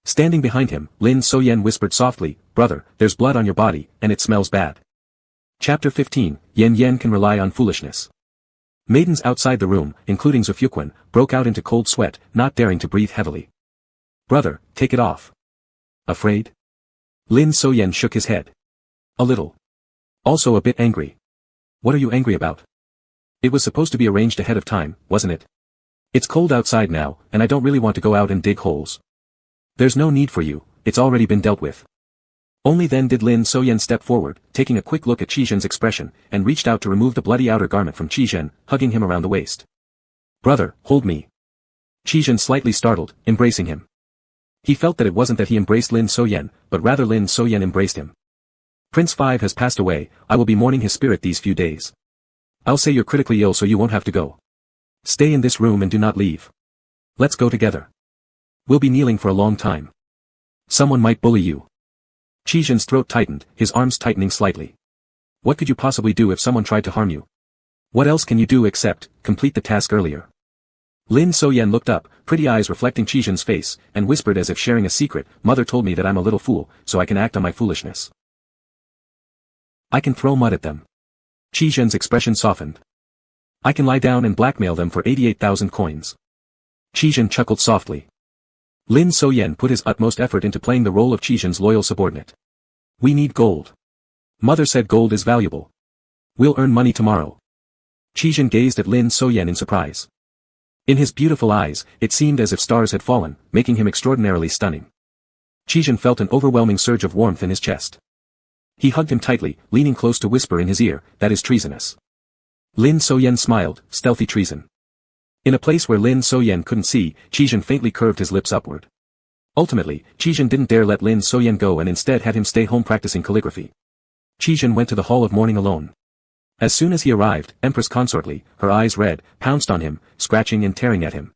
Standing behind him, Lin Soyan whispered softly, "Brother, there's blood on your body, and it smells bad." Chapter 15, Yan Yan can rely on foolishness. Maidens outside the room, including Zhufuquan, broke out into cold sweat, not daring to breathe heavily. "Brother, take it off." "Afraid?" Lin Soyan shook his head. "A little. Also a bit angry." "What are you angry about?" "It was supposed to be arranged ahead of time, wasn't it? It's cold outside now, and I don't really want to go out and dig holes." "There's no need for you, it's already been dealt with." Only then did Lin Soyan step forward, taking a quick look at Qi Zhen's expression, and reached out to remove the bloody outer garment from Qi Zhen, hugging him around the waist. "Brother, hold me." Qi Zhen slightly startled, embracing him. He felt that it wasn't that he embraced Lin Soyan, but rather Lin Soyan embraced him. "Prince 5 has passed away, I will be mourning his spirit these few days. I'll say you're critically ill so you won't have to go. Stay in this room and do not leave. Let's go together. We'll be kneeling for a long time. Someone might bully you." Qi Zhen's throat tightened, his arms tightening slightly. "What could you possibly do if someone tried to harm you? What else can you do except complete the task earlier?" Lin Soyan looked up, pretty eyes reflecting Qi Zhen's face, and whispered as if sharing a secret, "Mother told me that I'm a little fool, so I can act on my foolishness. I can throw mud at them." Qi Zhen's expression softened. "I can lie down and blackmail them for 88,000 coins." Qi Zhen chuckled softly. Lin Soyan put his utmost effort into playing the role of Qi Zhen's loyal subordinate. "We need gold. Mother said gold is valuable. We'll earn money tomorrow." Qi Zhen gazed at Lin Soyan in surprise. In his beautiful eyes, it seemed as if stars had fallen, making him extraordinarily stunning. Qi Zhen felt an overwhelming surge of warmth in his chest. He hugged him tightly, leaning close to whisper in his ear, "That is treasonous." Lin Soyan smiled, "Stealthy treason." In a place where Lin Soyan couldn't see, Qi Zhen faintly curved his lips upward. Ultimately, Qi Zhen didn't dare let Lin Soyan go and instead had him stay home practicing calligraphy. Qi Zhen went to the hall of mourning alone. As soon as he arrived, Empress Consortly, her eyes red, pounced on him, scratching and tearing at him.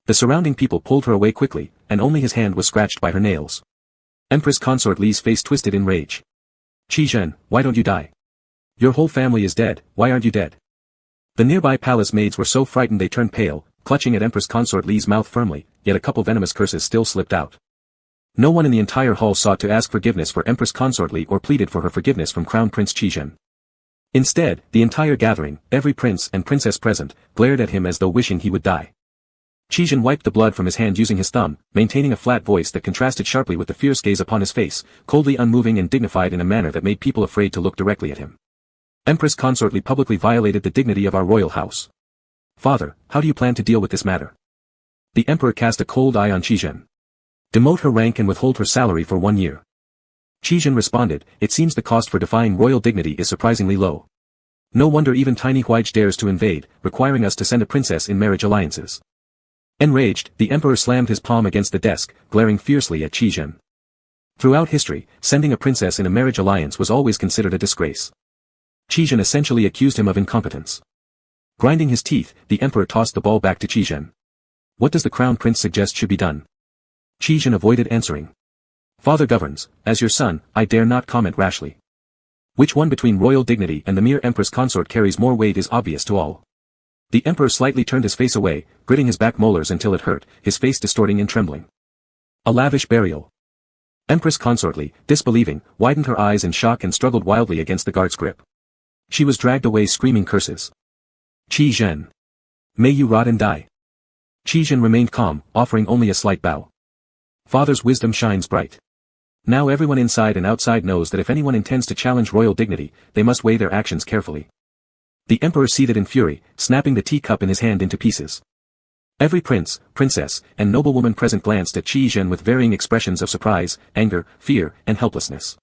The surrounding people pulled her away quickly, and only his hand was scratched by her nails. Empress Consort Li's face twisted in rage. "Qi Zhen, why don't you die? Your whole family is dead, why aren't you dead?" The nearby palace maids were so frightened they turned pale, clutching at Empress Consort Li's mouth firmly, yet a couple venomous curses still slipped out. No one in the entire hall sought to ask forgiveness for Empress Consort Li or pleaded for her forgiveness from Crown Prince Qi Zhen. Instead, the entire gathering, every prince and princess present, glared at him as though wishing he would die. Qizhen wiped the blood from his hand using his thumb, maintaining a flat voice that contrasted sharply with the fierce gaze upon his face, coldly unmoving and dignified in a manner that made people afraid to look directly at him. Empress Consort Li publicly violated the dignity of our royal house. Father, how do you plan to deal with this matter? The emperor cast a cold eye on Qizhen. Demote her rank and withhold her salary for 1 year. Qizhen responded, it seems the cost for defying royal dignity is surprisingly low. No wonder even tiny Huige dares to invade, requiring us to send a princess in marriage alliances. Enraged, the emperor slammed his palm against the desk, glaring fiercely at Qizhen. Throughout history, sending a princess in a marriage alliance was always considered a disgrace. Qizhen essentially accused him of incompetence. Grinding his teeth, the emperor tossed the ball back to Qizhen. What does the crown prince suggest should be done? Qizhen avoided answering. Father governs, as your son, I dare not comment rashly. Which one between royal dignity and the mere empress consort carries more weight is obvious to all. The emperor slightly turned his face away, gritting his back molars until it hurt, his face distorting and trembling. A lavish burial. Empress Consort Li, disbelieving, widened her eyes in shock and struggled wildly against the guard's grip. She was dragged away screaming curses. Qizhen. May you rot and die. Qizhen remained calm, offering only a slight bow. Father's wisdom shines bright. Now everyone inside and outside knows that if anyone intends to challenge royal dignity, they must weigh their actions carefully. The emperor seethed in fury, snapping the teacup in his hand into pieces. Every prince, princess, and noblewoman present glanced at Qizhen with varying expressions of surprise, anger, fear, and helplessness.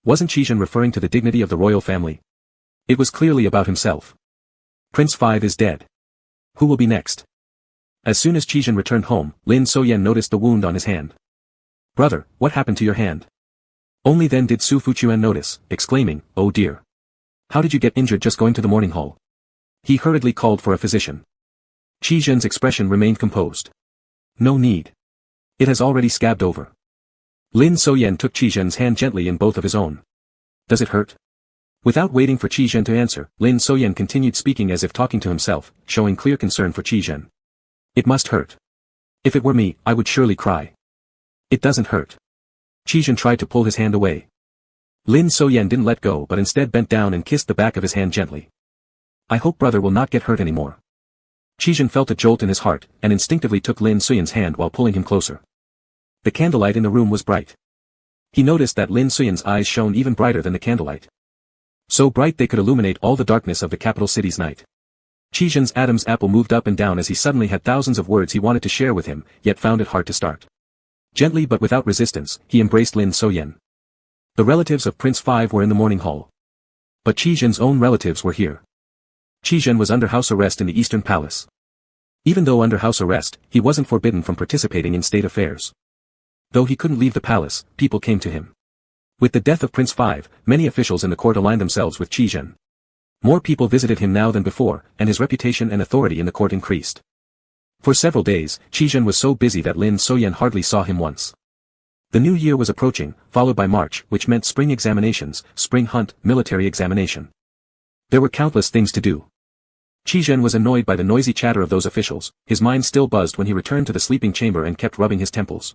Wasn't Qizhen referring to the dignity of the royal family? It was clearly about himself. Prince 5 is dead. Who will be next? As soon as Qizhen returned home, Lin Soyan noticed the wound on his hand. Brother, what happened to your hand? Only then did Su Fuquan notice, exclaiming, oh dear. How did you get injured just going to the morning hall? He hurriedly called for a physician. Qizhen's expression remained composed. No need. It has already scabbed over. Lin Soyan took Qizhen's hand gently in both of his own. Does it hurt? Without waiting for Qizhen to answer, Lin Soyan continued speaking as if talking to himself, showing clear concern for Qizhen. It must hurt. If it were me, I would surely cry. It doesn't hurt. Qizhen tried to pull his hand away. Lin Soyan didn't let go but instead bent down and kissed the back of his hand gently. I hope brother will not get hurt anymore. Qizhen felt a jolt in his heart, and instinctively took Lin Soyan's hand while pulling him closer. The candlelight in the room was bright. He noticed that Lin Soyan's eyes shone even brighter than the candlelight. So bright they could illuminate all the darkness of the capital city's night. Qizhen's Adam's apple moved up and down as he suddenly had thousands of words he wanted to share with him, yet found it hard to start. Gently but without resistance, he embraced Lin Soyan. The relatives of Prince 5 were in the morning hall. But Qizhen's own relatives were here. Qizhen was under house arrest in the Eastern Palace. Even though under house arrest, he wasn't forbidden from participating in state affairs. Though he couldn't leave the palace, people came to him. With the death of Prince 5, many officials in the court aligned themselves with Qizhen. More people visited him now than before, and his reputation and authority in the court increased. For several days, Qizhen was so busy that Lin Soyan hardly saw him once. The new year was approaching, followed by March, which meant spring examinations, spring hunt, military examination. There were countless things to do. Qizhen was annoyed by the noisy chatter of those officials, his mind still buzzed when he returned to the sleeping chamber and kept rubbing his temples.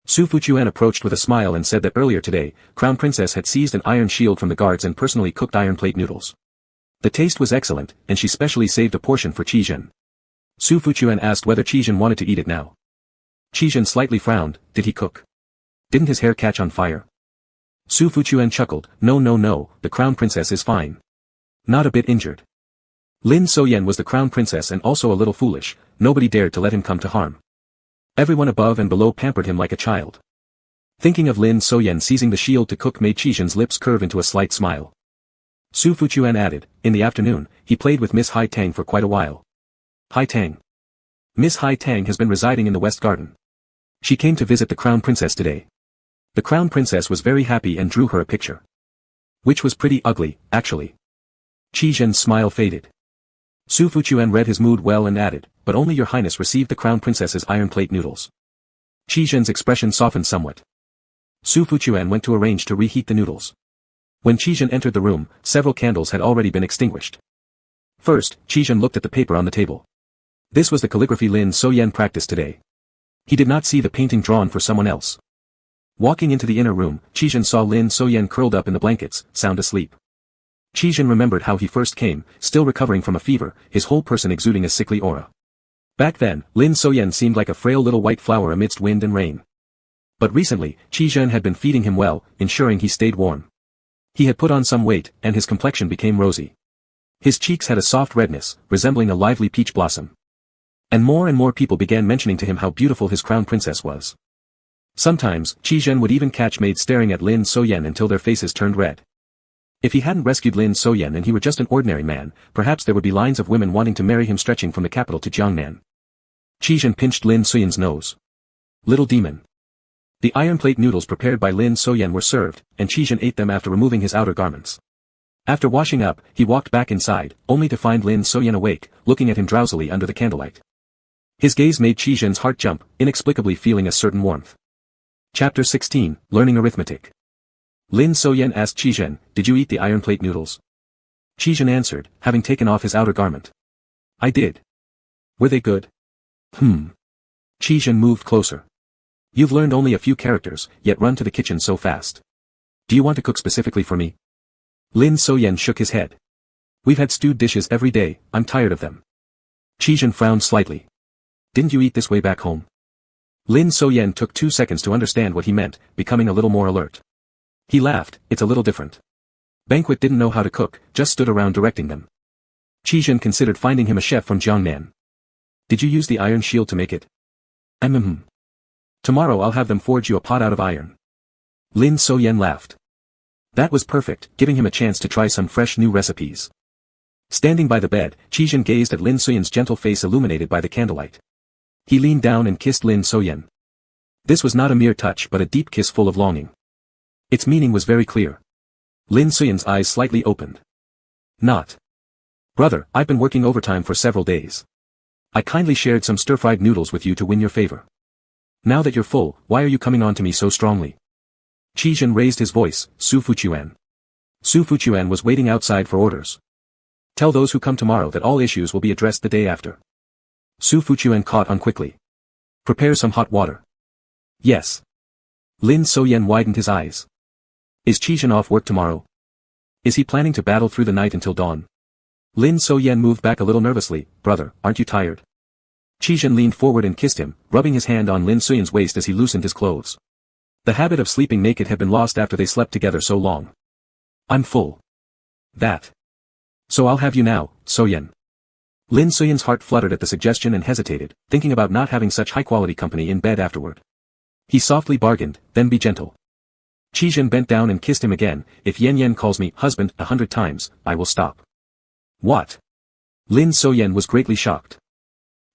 Su Fuquan approached with a smile and said that earlier today, Crown Princess had seized an iron shield from the guards and personally cooked iron plate noodles. The taste was excellent, and she specially saved a portion for Qizhen. Su Fuquan asked whether Qizhen wanted to eat it now. Qizhen slightly frowned. Did he cook? Didn't his hair catch on fire? Su Fuquan chuckled. No, the Crown Princess is fine. Not a bit injured. Lin Soyan was the Crown Princess and also a little foolish, nobody dared to let him come to harm. Everyone above and below pampered him like a child. Thinking of Lin Soyan seizing the shield to cook made Qizhen's lips curve into a slight smile. Su Fuquan added, in the afternoon, he played with Miss Hai Tang for quite a while. Hai Tang. Miss Hai Tang has been residing in the West Garden. She came to visit the Crown Princess today. The Crown Princess was very happy and drew her a picture. Which was pretty ugly, actually. Qizhen's smile faded. Su Fuquan read his mood well and added, but only your highness received the Crown Princess's iron plate noodles. Qizhen's expression softened somewhat. Su Fuquan went to arrange to reheat the noodles. When Qizhen entered the room, several candles had already been extinguished. First, Qizhen looked at the paper on the table. This was the calligraphy Lin Soyan practiced today. He did not see the painting drawn for someone else. Walking into the inner room, Qizhen saw Lin Soyan curled up in the blankets, sound asleep. Qizhen remembered how he first came, still recovering from a fever, his whole person exuding a sickly aura. Back then, Lin Soyen seemed like a frail little white flower amidst wind and rain. But recently, Qi Zhen had been feeding him well, ensuring he stayed warm. He had put on some weight, and his complexion became rosy. His cheeks had a soft redness, resembling a lively peach blossom. And more people began mentioning to him how beautiful his crown princess was. Sometimes, Qi Zhen would even catch maids staring at Lin Soyen until their faces turned red. If he hadn't rescued Lin Soyen and he were just an ordinary man, perhaps there would be lines of women wanting to marry him stretching from the capital to Jiangnan. Qi Zhen pinched Lin Soyen's nose. Little demon. The iron plate noodles prepared by Lin Soyen were served, and Qi Zhen ate them after removing his outer garments. After washing up, he walked back inside, only to find Lin Soyen awake, looking at him drowsily under the candlelight. His gaze made Qi Zhen's heart jump, inexplicably feeling a certain warmth. Chapter 16, Learning Arithmetic. Lin Soyen asked Qi Zhen, "Did you eat the iron plate noodles?" Qi Zhen answered, having taken off his outer garment. "I did." "Were they good?" Qi Zhen moved closer. "You've learned only a few characters, yet run to the kitchen so fast. Do you want to cook specifically for me?" Lin Soyen shook his head. "We've had stewed dishes every day, I'm tired of them." Qi Zhen frowned slightly. "Didn't you eat this way back home?" Lin Soyen took 2 seconds to understand what he meant, becoming a little more alert. He laughed, "It's a little different. Banquet didn't know how to cook, just stood around directing them." Qi Zhen considered finding him a chef from Jiangnan. "Did you use the iron shield to make it?" Tomorrow I'll have them forge you a pot out of iron." Lin Soyen laughed. That was perfect, giving him a chance to try some fresh new recipes. Standing by the bed, Qi Zhen gazed at Lin Soyen's gentle face illuminated by the candlelight. He leaned down and kissed Lin Soyen. This was not a mere touch but a deep kiss full of longing. Its meaning was very clear. Lin Soyen's eyes slightly opened. "Not. Brother, I've been working overtime for several days. I kindly shared some stir-fried noodles with you to win your favor. Now that you're full, why are you coming on to me so strongly?" Qi Zhen raised his voice, "Su Fuquan." Su Fuquan was waiting outside for orders. "Tell those who come tomorrow that all issues will be addressed the day after." Su Fuquan caught on quickly. "Prepare some hot water." "Yes." Lin Soyen widened his eyes. "Is Qi Zhen off work tomorrow? Is he planning to battle through the night until dawn?" Lin Soyen moved back a little nervously. "Brother, aren't you tired?" Qi Zhen leaned forward and kissed him, rubbing his hand on Lin Soyen's waist as he loosened his clothes. The habit of sleeping naked had been lost after they slept together so long. "I'm full." "That. So I'll have you now, Soyen." Lin Soyen's heart fluttered at the suggestion and hesitated, thinking about not having such high-quality company in bed afterward. He softly bargained, "Then be gentle." Qi Zhen bent down and kissed him again. "If Yan Yan calls me husband 100 times, I will stop." "What?" Lin Soyen was greatly shocked.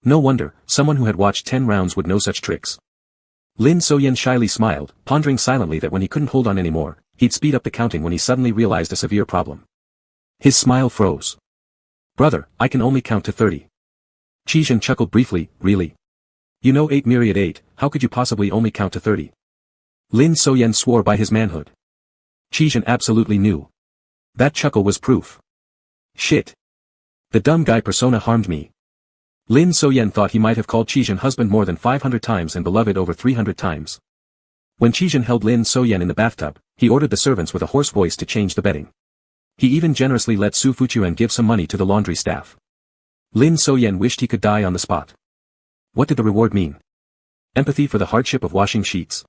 No wonder, someone who had watched 10 rounds would know such tricks. Lin Soyen shyly smiled, pondering silently that when he couldn't hold on anymore, he'd speed up the counting when he suddenly realized a severe problem. His smile froze. "Brother, I can only count to 30. Qi Zhen chuckled briefly. "Really? You know 8 myriad 8, how could you possibly only count to 30? Lin Soyen swore by his manhood. Qi Zhen absolutely knew. That chuckle was proof. Shit. The dumb guy persona harmed me. Lin Soyen thought he might have called Qi Zhen husband more than 500 times and beloved over 300 times. When Qi Zhen held Lin Soyen in the bathtub, he ordered the servants with a hoarse voice to change the bedding. He even generously let Su Fuquan give some money to the laundry staff. Lin Soyen wished he could die on the spot. What did the reward mean? Empathy for the hardship of washing sheets?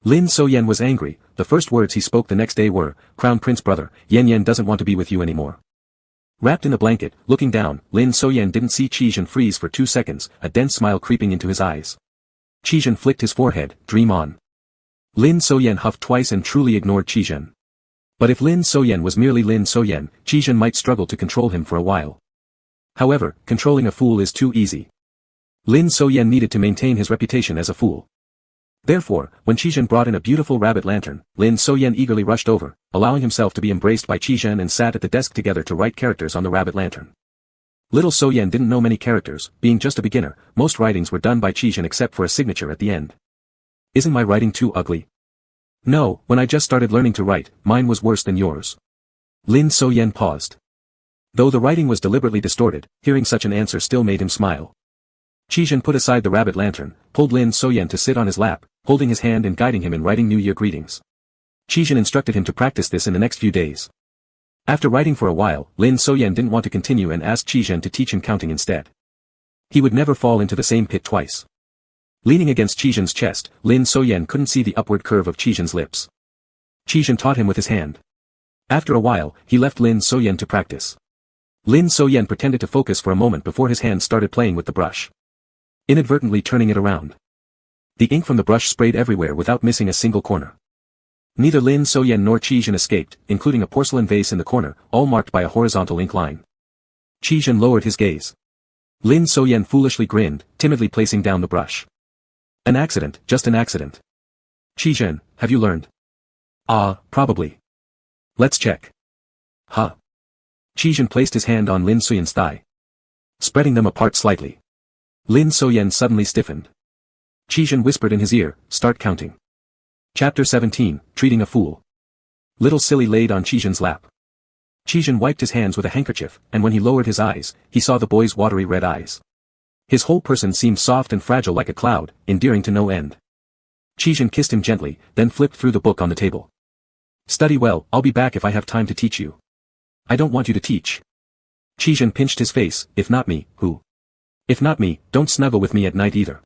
Lin Soyen was angry. The first words he spoke the next day were, "Crown Prince brother, Yan Yan doesn't want to be with you anymore." Wrapped in a blanket, looking down, Lin Soyen didn't see Qi Zhen freeze for 2 seconds, a dense smile creeping into his eyes. Qi Zhen flicked his forehead. "Dream on." Lin Soyen huffed twice and truly ignored Qi Zhen. But if Lin Soyen was merely Lin Soyen, Qi Zhen might struggle to control him for a while. However, controlling a fool is too easy. Lin Soyen needed to maintain his reputation as a fool. Therefore, when Qi Zhen brought in a beautiful rabbit lantern, Lin Soyen eagerly rushed over, allowing himself to be embraced by Qi Zhen and sat at the desk together to write characters on the rabbit lantern. Little Soyen didn't know many characters, being just a beginner. Most writings were done by Qi Zhen except for a signature at the end. "Isn't my writing too ugly?" "No, when I just started learning to write, mine was worse than yours." Lin Soyen paused. Though the writing was deliberately distorted, hearing such an answer still made him smile. Qi Zhen put aside the rabbit lantern, pulled Lin Soyen to sit on his lap, holding his hand and guiding him in writing New Year greetings. Qi Zhen instructed him to practice this in the next few days. After writing for a while, Lin Soyen didn't want to continue and asked Qi Zhen to teach him counting instead. He would never fall into the same pit twice. Leaning against Qizhen's chest, Lin Soyan couldn't see the upward curve of Qizhen's lips. Qizhen taught him with his hand. After a while, he left Lin Soyan to practice. Lin Soyan pretended to focus for a moment before his hand started playing with the brush, inadvertently turning it around. The ink from the brush sprayed everywhere without missing a single corner. Neither Lin Soyan nor Qizhen escaped, including a porcelain vase in the corner, all marked by a horizontal ink line. Qizhen lowered his gaze. Lin Soyan foolishly grinned, timidly placing down the brush. An accident, just an accident. Qizhen, have you learned? Probably. Let's check. Huh. Qizhen placed his hand on Lin Soyan's thigh, spreading them apart slightly. Lin Soyan suddenly stiffened. Qizhen whispered in his ear, start counting. Chapter 17, Treating a Fool. Little Silly laid on Qizhen's lap. Qizhen wiped his hands with a handkerchief, and when he lowered his eyes, he saw the boy's watery red eyes. His whole person seemed soft and fragile like a cloud, endearing to no end. Qizhen kissed him gently, then flipped through the book on the table. Study well, I'll be back if I have time to teach you. I don't want you to teach. Qizhen pinched his face, if not me, who? If not me, don't snuggle with me at night either.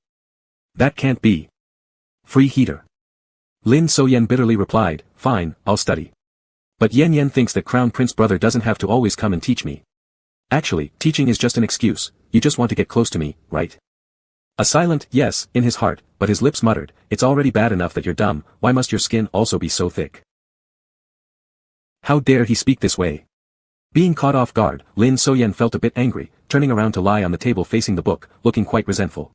That can't be. Free heater. Lin Soyan bitterly replied, fine, I'll study. But Yan Yan thinks that Crown Prince brother doesn't have to always come and teach me. Actually, teaching is just an excuse, you just want to get close to me, right? A silent yes in his heart, but his lips muttered, it's already bad enough that you're dumb, why must your skin also be so thick? How dare he speak this way? Being caught off guard, Lin Soyan felt a bit angry, turning around to lie on the table facing the book, looking quite resentful.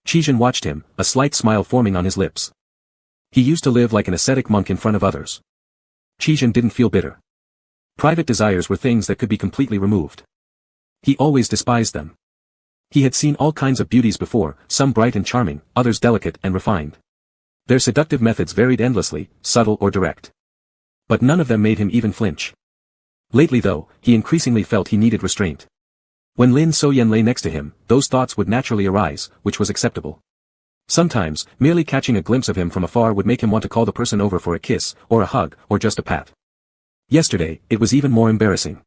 Qizhen watched him, a slight smile forming on his lips. He used to live like an ascetic monk in front of others. Qizhen didn't feel bitter. Private desires were things that could be completely removed. He always despised them. He had seen all kinds of beauties before, some bright and charming, others delicate and refined. Their seductive methods varied endlessly, subtle or direct. But none of them made him even flinch. Lately though, he increasingly felt he needed restraint. When Lin Soyan lay next to him, those thoughts would naturally arise, which was acceptable. Sometimes, merely catching a glimpse of him from afar would make him want to call the person over for a kiss, or a hug, or just a pat. Yesterday, it was even more embarrassing.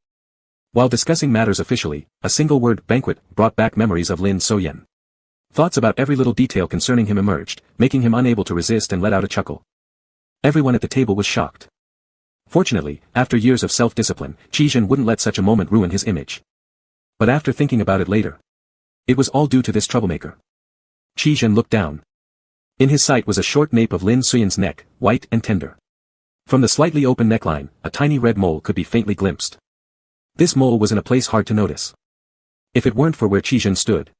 While discussing matters officially, a single word, banquet, brought back memories of Lin Soyan. Thoughts about every little detail concerning him emerged, making him unable to resist and let out a chuckle. Everyone at the table was shocked. Fortunately, after years of self-discipline, Qizhen wouldn't let such a moment ruin his image. But after thinking about it later, it was all due to this troublemaker. Qizhen looked down. In his sight was a short nape of Lin Soyan's neck, white and tender. From the slightly open neckline, a tiny red mole could be faintly glimpsed. This mole was in a place hard to notice. If it weren't for where Qizhen stood,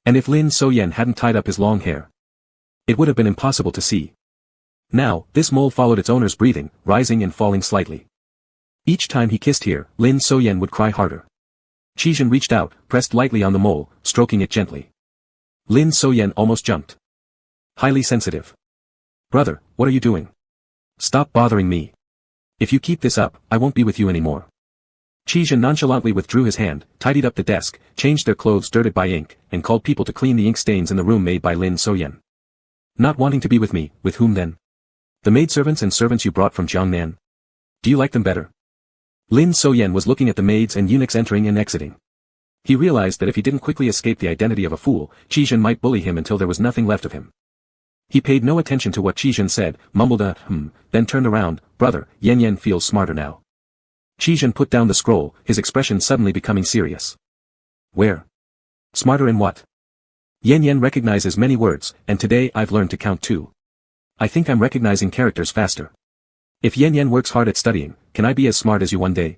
and if Lin Soyan hadn't tied up his long hair, it would have been impossible to see. Now, this mole followed its owner's breathing, rising and falling slightly. Each time he kissed here, Lin Soyan would cry harder. Qizhen reached out, pressed lightly on the mole, stroking it gently. Lin Soyan almost jumped. Highly sensitive. Brother, what are you doing? Stop bothering me. If you keep this up, I won't be with you anymore. Qizhen nonchalantly withdrew his hand, tidied up the desk, changed their clothes dirted by ink, and called people to clean the ink stains in the room made by Lin Soyan. Not wanting to be with me, with whom then? The maidservants and servants you brought from Jiangnan. Do you like them better? Lin Soyan was looking at the maids and eunuchs entering and exiting. He realized that if he didn't quickly escape the identity of a fool, Qizhen might bully him until there was nothing left of him. He paid no attention to what Qizhen said, mumbled a then turned around, brother, Yan Yan feels smarter now. Qizhen put down the scroll, his expression suddenly becoming serious. Where? Smarter in what? Yan Yan recognizes many words, and today I've learned to count too. I think I'm recognizing characters faster. If Yan Yan works hard at studying, can I be as smart as you one day?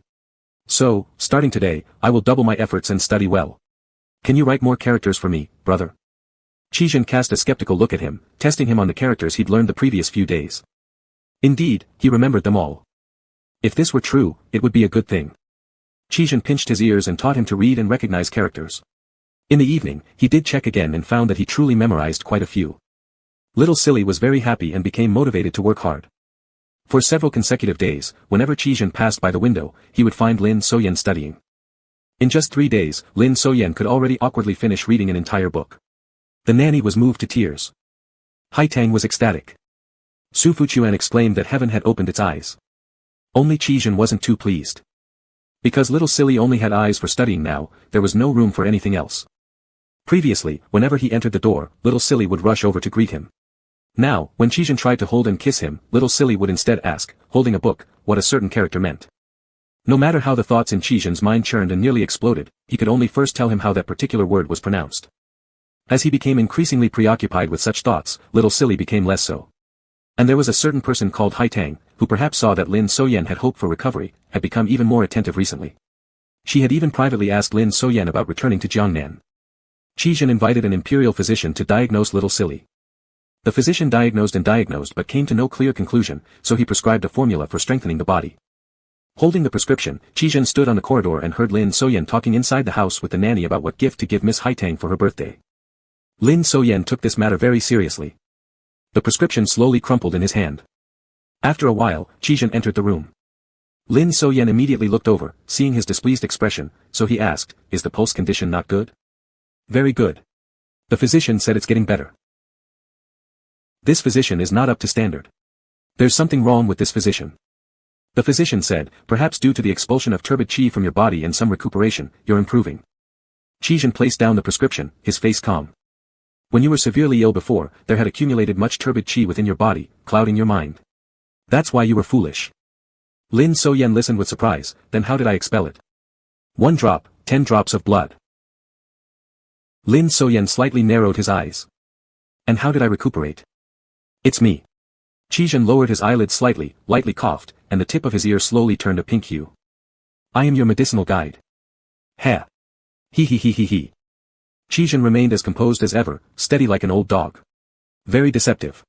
So, starting today, I will double my efforts and study well. Can you write more characters for me, brother? Qizhen cast a skeptical look at him, testing him on the characters he'd learned the previous few days. Indeed, he remembered them all. If this were true, it would be a good thing. Qizhen pinched his ears and taught him to read and recognize characters. In the evening, he did check again and found that he truly memorized quite a few. Little Silly was very happy and became motivated to work hard. For several consecutive days, whenever Qizhen passed by the window, he would find Lin Soyan studying. In just 3 days, Lin Soyan could already awkwardly finish reading an entire book. The nanny was moved to tears. Haitang was ecstatic. Su Fuchuan exclaimed that heaven had opened its eyes. Only Qizhen wasn't too pleased. Because Little Silly only had eyes for studying now, there was no room for anything else. Previously, whenever he entered the door, Little Silly would rush over to greet him. Now, when Chijin tried to hold and kiss him, Little Silly would instead ask, holding a book, what a certain character meant. No matter how the thoughts in Chijin's mind churned and nearly exploded, he could only first tell him how that particular word was pronounced. As he became increasingly preoccupied with such thoughts, Little Silly became less so. And there was a certain person called Haitang, who perhaps saw that Lin Soyen had hoped for recovery, had become even more attentive recently. She had even privately asked Lin Soyen about returning to Jiangnan. Chijin invited an imperial physician to diagnose Little Silly. The physician diagnosed but came to no clear conclusion, so he prescribed a formula for strengthening the body. Holding the prescription, Chijin stood on the corridor and heard Lin Soyen talking inside the house with the nanny about what gift to give Miss Haitang for her birthday. Lin Soyen took this matter very seriously. The prescription slowly crumpled in his hand. After a while, Chijin entered the room. Lin Soyen immediately looked over, seeing his displeased expression, so he asked, "Is the pulse condition not good?" "Very good." The physician said, "It's getting better." "This physician is not up to standard. There's something wrong with this physician." The physician said, "Perhaps due to the expulsion of turbid qi from your body and some recuperation, you're improving." Chijin placed down the prescription, his face calm. "When you were severely ill before, there had accumulated much turbid qi within your body, clouding your mind. That's why you were foolish." Lin Soyen listened with surprise. "Then how did I expel it?" "1 drop, 10 drops of blood." Lin Soyen slightly narrowed his eyes. "And how did I recuperate?" "It's me." Chijin lowered his eyelids slightly, lightly coughed, and the tip of his ear slowly turned a pink hue. "I am your medicinal guide." "Heh. He he he he he." Chijin remained as composed as ever, steady like an old dog. Very deceptive.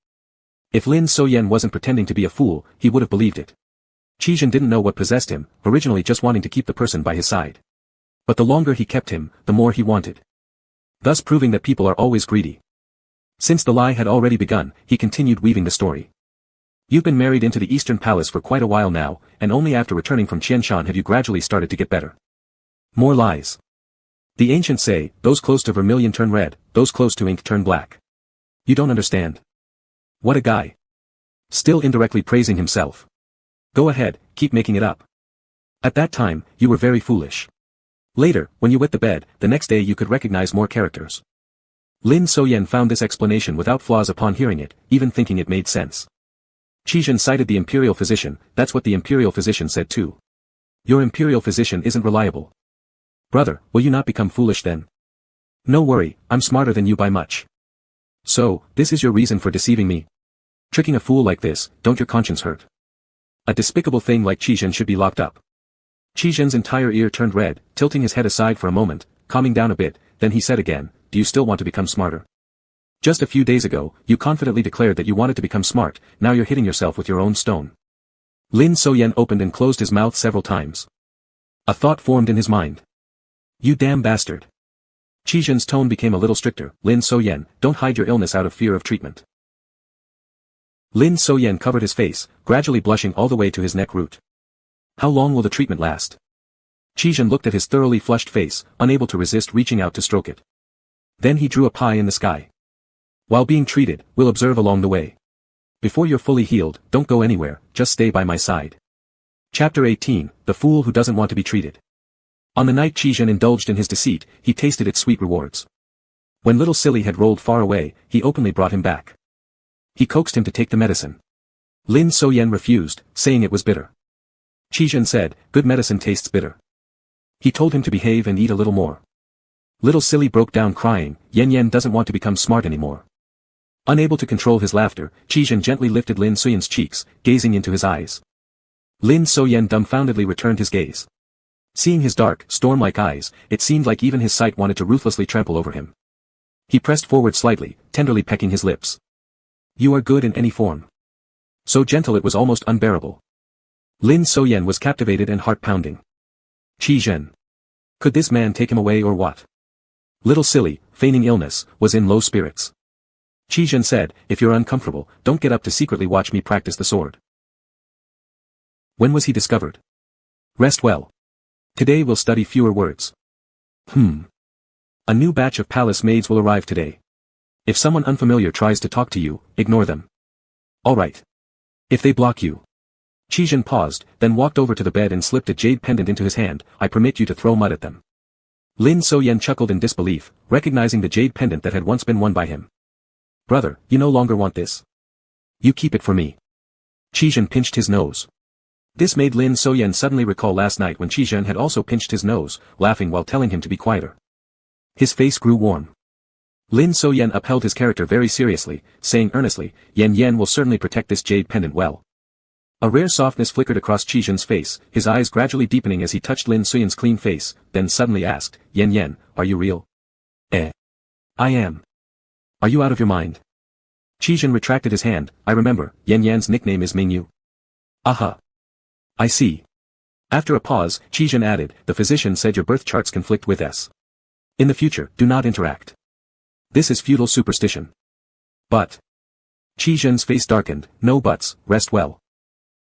If Lin Soyen wasn't pretending to be a fool, he would have believed it. Chijin didn't know what possessed him, originally just wanting to keep the person by his side. But the longer he kept him, the more he wanted. Thus proving that people are always greedy. Since the lie had already begun, he continued weaving the story. "You've been married into the Eastern Palace for quite a while now, and only after returning from Qianshan have you gradually started to get better." More lies. The ancients say, those close to vermilion turn red, those close to ink turn black. You don't understand. What a guy. Still indirectly praising himself. Go ahead, keep making it up. At that time, you were very foolish. Later, when you wet the bed, the next day you could recognize more characters. Lin Soyen found this explanation without flaws upon hearing it, even thinking it made sense. Chijin cited the imperial physician, that's what the imperial physician said too. Your imperial physician isn't reliable. Brother, will you not become foolish then? No worry, I'm smarter than you by much. So, this is your reason for deceiving me? Tricking a fool like this, don't your conscience hurt? A despicable thing like Chijin should be locked up. Chijin's entire ear turned red, tilting his head aside for a moment, calming down a bit, then he said again, do you still want to become smarter? Just a few days ago, you confidently declared that you wanted to become smart, now you're hitting yourself with your own stone. Lin Soyen opened and closed his mouth several times. A thought formed in his mind. You damn bastard. Chijin's tone became a little stricter. Lin Soyen, don't hide your illness out of fear of treatment. Lin Soyen covered his face, gradually blushing all the way to his neck root. How long will the treatment last? Chijin looked at his thoroughly flushed face, unable to resist reaching out to stroke it. Then he drew a pie in the sky. While being treated, we'll observe along the way. Before you're fully healed, don't go anywhere, just stay by my side. Chapter 18, The Fool Who Doesn't Want to Be Treated. On the night Chijin indulged in his deceit, he tasted its sweet rewards. When little Silly had rolled far away, he openly brought him back. He coaxed him to take the medicine. Lin Soyen refused, saying it was bitter. Chijin said, good medicine tastes bitter. He told him to behave and eat a little more. Little Silly broke down crying, Yen Yen doesn't want to become smart anymore. Unable to control his laughter, Chijin gently lifted Lin Soyen's cheeks, gazing into his eyes. Lin Soyen dumbfoundedly returned his gaze. Seeing his dark, storm-like eyes, it seemed like even his sight wanted to ruthlessly trample over him. He pressed forward slightly, tenderly pecking his lips. You are good in any form. So gentle it was almost unbearable. Lin Soyen was captivated and heart-pounding. Chijin. Could this man take him away or what? Little Silly, feigning illness, was in low spirits. Chijin said, if you're uncomfortable, don't get up to secretly watch me practice the sword. When was he discovered? Rest well. Today we'll study fewer words. A new batch of palace maids will arrive today. If someone unfamiliar tries to talk to you, ignore them. Alright. If they block you. Chijin paused, then walked over to the bed and slipped a jade pendant into his hand, I permit you to throw mud at them. Lin So-yen chuckled in disbelief, recognizing the jade pendant that had once been won by him. Brother, you no longer want this. You keep it for me. Qizhen pinched his nose. This made Lin So-yen suddenly recall last night when Qizhen had also pinched his nose, laughing while telling him to be quieter. His face grew warm. Lin So-yen upheld his character very seriously, saying earnestly, Yan Yan will certainly protect this jade pendant well. A rare softness flickered across Qizhen's face, his eyes gradually deepening as he touched Lin So-yen's clean face, then suddenly asked, Yan Yan, are you real? I am. Are you out of your mind? Qizhen retracted his hand, I remember, Yan Yan's nickname is Mingyu. Aha. I see. After a pause, Qizhen added, the physician said your birth charts conflict with S. In the future, do not interact. This is feudal superstition. But. Qizhen's face darkened, no buts, rest well.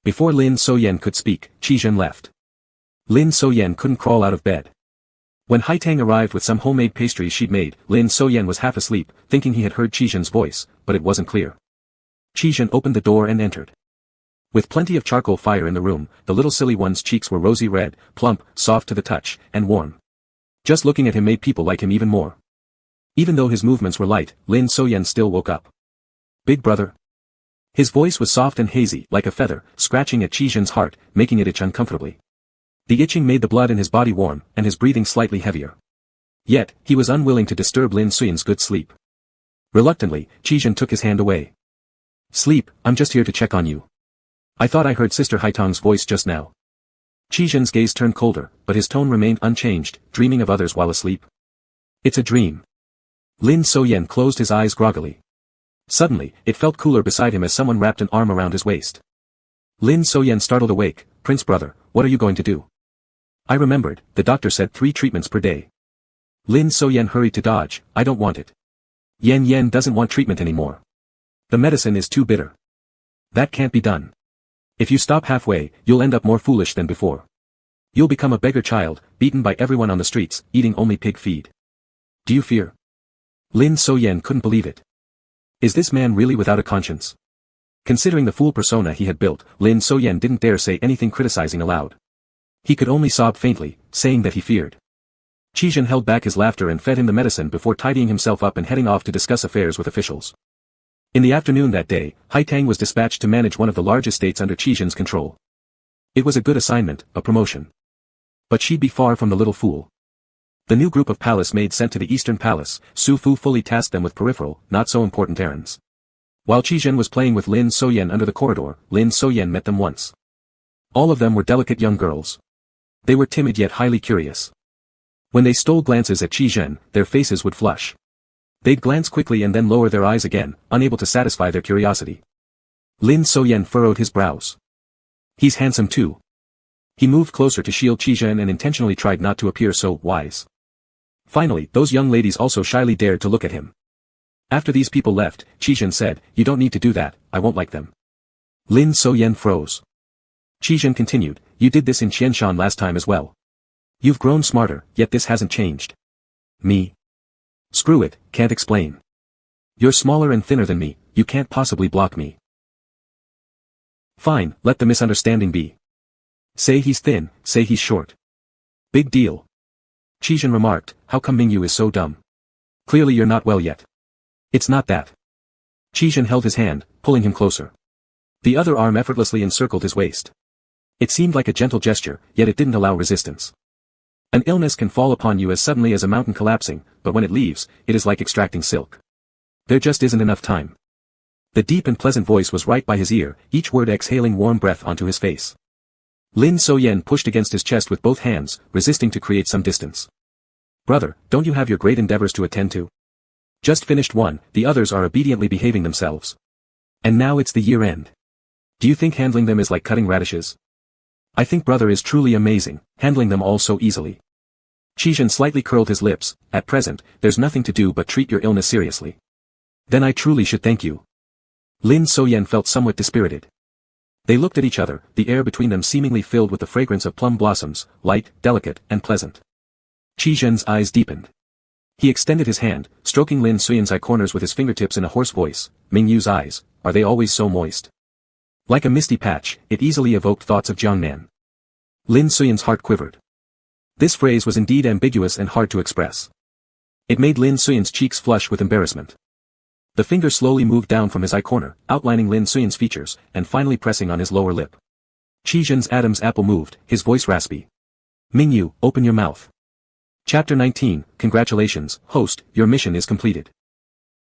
Before Lin So-yen could speak, Qizhen left. Lin So-yen couldn't crawl out of bed. When Haitang arrived with some homemade pastries she'd made, Lin So-yen was half asleep, thinking he had heard Qizhen's voice, but it wasn't clear. Qizhen opened the door and entered. With plenty of charcoal fire in the room, the little silly one's cheeks were rosy red, plump, soft to the touch, and warm. Just looking at him made people like him even more. Even though his movements were light, Lin So-yen still woke up. Big brother. His voice was soft and hazy, like a feather, scratching at Qizhen's heart, making it itch uncomfortably. The itching made the blood in his body warm, and his breathing slightly heavier. Yet, he was unwilling to disturb Lin So-yen's good sleep. Reluctantly, Qizhen took his hand away. Sleep, I'm just here to check on you. I thought I heard Sister Haitang's voice just now. Qizhen's gaze turned colder, but his tone remained unchanged, dreaming of others while asleep. It's a dream. Lin So-yen closed his eyes groggily. Suddenly, it felt cooler beside him as someone wrapped an arm around his waist. Lin So-yen startled awake, Prince brother, what are you going to do? I remembered, the doctor said 3 treatments per day. Lin So-yen hurried to dodge, I don't want it. Yan Yan doesn't want treatment anymore. The medicine is too bitter. That can't be done. If you stop halfway, you'll end up more foolish than before. You'll become a beggar child, beaten by everyone on the streets, eating only pig feed. Do you fear? Lin So-yen couldn't believe it. Is this man really without a conscience? Considering the fool persona he had built, Lin So-yen didn't dare say anything criticizing aloud. He could only sob faintly, saying that he feared. Qizhen held back his laughter and fed him the medicine before tidying himself up and heading off to discuss affairs with officials. In the afternoon that day, Haitang was dispatched to manage one of the large estates under Qizhen's control. It was a good assignment, a promotion. But she'd be far from the little fool. The new group of palace maids sent to the Eastern Palace, Su Fu fully tasked them with peripheral, not so important errands. While Qizhen was playing with Lin So-yen under the corridor, Lin So-yen met them once. All of them were delicate young girls. They were timid yet highly curious. When they stole glances at Qizhen, their faces would flush. They'd glance quickly and then lower their eyes again, unable to satisfy their curiosity. Lin So-yen furrowed his brows. He's handsome too. He moved closer to shield Qizhen and intentionally tried not to appear so wise. Finally, those young ladies also shyly dared to look at him. After these people left, Qizhen said, you don't need to do that, I won't like them. Lin So-yen froze. Qizhen continued, you did this in Qianshan last time as well. You've grown smarter, yet this hasn't changed. Me? Screw it, can't explain. You're smaller and thinner than me, you can't possibly block me. Fine, let the misunderstanding be. Say he's thin, say he's short. Big deal. Qizhen remarked, how come Mingyu is so dumb? Clearly you're not well yet. It's not that. Qizhen held his hand, pulling him closer. The other arm effortlessly encircled his waist. It seemed like a gentle gesture, yet it didn't allow resistance. An illness can fall upon you as suddenly as a mountain collapsing, but when it leaves, it is like extracting silk. There just isn't enough time. The deep and pleasant voice was right by his ear, each word exhaling warm breath onto his face. Lin So-yen pushed against his chest with both hands, resisting to create some distance. Brother, don't you have your great endeavors to attend to? Just finished one, the others are obediently behaving themselves. And now it's the year end. Do you think handling them is like cutting radishes? I think brother is truly amazing, handling them all so easily. Qizhen slightly curled his lips, at present, there's nothing to do but treat your illness seriously. Then I truly should thank you. Lin So-yen felt somewhat dispirited. They looked at each other, the air between them seemingly filled with the fragrance of plum blossoms, light, delicate, and pleasant. Qizhen's eyes deepened. He extended his hand, stroking Lin So-yen's eye corners with his fingertips in a hoarse voice. Mingyu's eyes, are they always so moist? Like a misty patch, it easily evoked thoughts of Jiangnan. Lin So-yen's heart quivered. This phrase was indeed ambiguous and hard to express. It made Lin Suyan's cheeks flush with embarrassment. The finger slowly moved down from his eye corner, outlining Lin Suyan's features, and finally pressing on his lower lip. Qi Zhen's Adam's apple moved, his voice raspy. Mingyu, open your mouth. Chapter 19, Congratulations, host, your mission is completed.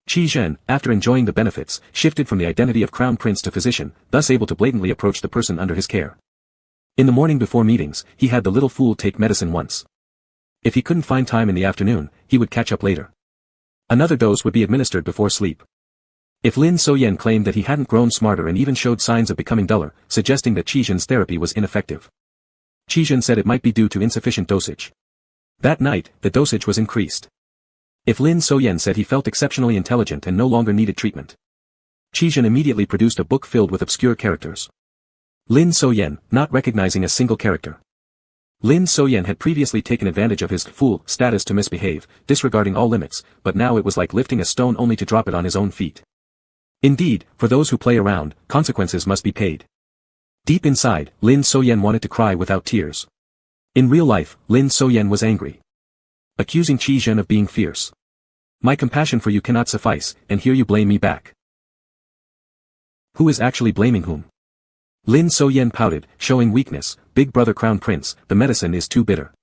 Qi Zhen, after enjoying the benefits, shifted from the identity of crown prince to physician, thus able to blatantly approach the person under his care. In the morning before meetings, he had the little fool take medicine once. If he couldn't find time in the afternoon, he would catch up later. Another dose would be administered before sleep. If Lin Suyan claimed that he hadn't grown smarter and even showed signs of becoming duller, suggesting that Qi Zhen's therapy was ineffective. Qi Zhen said it might be due to insufficient dosage. That night, the dosage was increased. If Lin Suyan said he felt exceptionally intelligent and no longer needed treatment. Qi Zhen immediately produced a book filled with obscure characters. Lin Suyan, not recognizing a single character. Lin Suyan had previously taken advantage of his fool status to misbehave, disregarding all limits, but now it was like lifting a stone only to drop it on his own feet. Indeed, for those who play around, consequences must be paid. Deep inside, Lin Suyan wanted to cry without tears. In real life, Lin Suyan was angry. Accusing Qi Zhen of being fierce. My compassion for you cannot suffice, and here you blame me back. Who is actually blaming whom? Lin Suyan pouted, showing weakness. Big brother crown prince, the medicine is too bitter.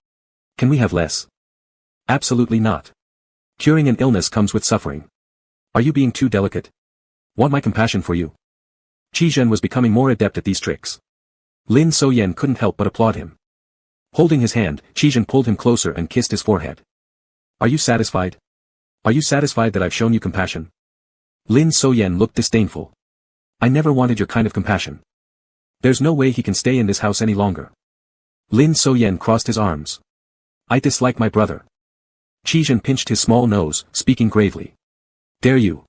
Can we have less? Absolutely not. Curing an illness comes with suffering. Are you being too delicate? Want my compassion for you? Qi Zhen was becoming more adept at these tricks. Lin Suyan couldn't help but applaud him. Holding his hand, Qi Zhen pulled him closer and kissed his forehead. Are you satisfied? Are you satisfied that I've shown you compassion? Lin Suyan looked disdainful. I never wanted your kind of compassion. There's no way he can stay in this house any longer. Lin Suyan crossed his arms. I dislike my brother. Qi Zhen pinched his small nose, speaking gravely. Dare you?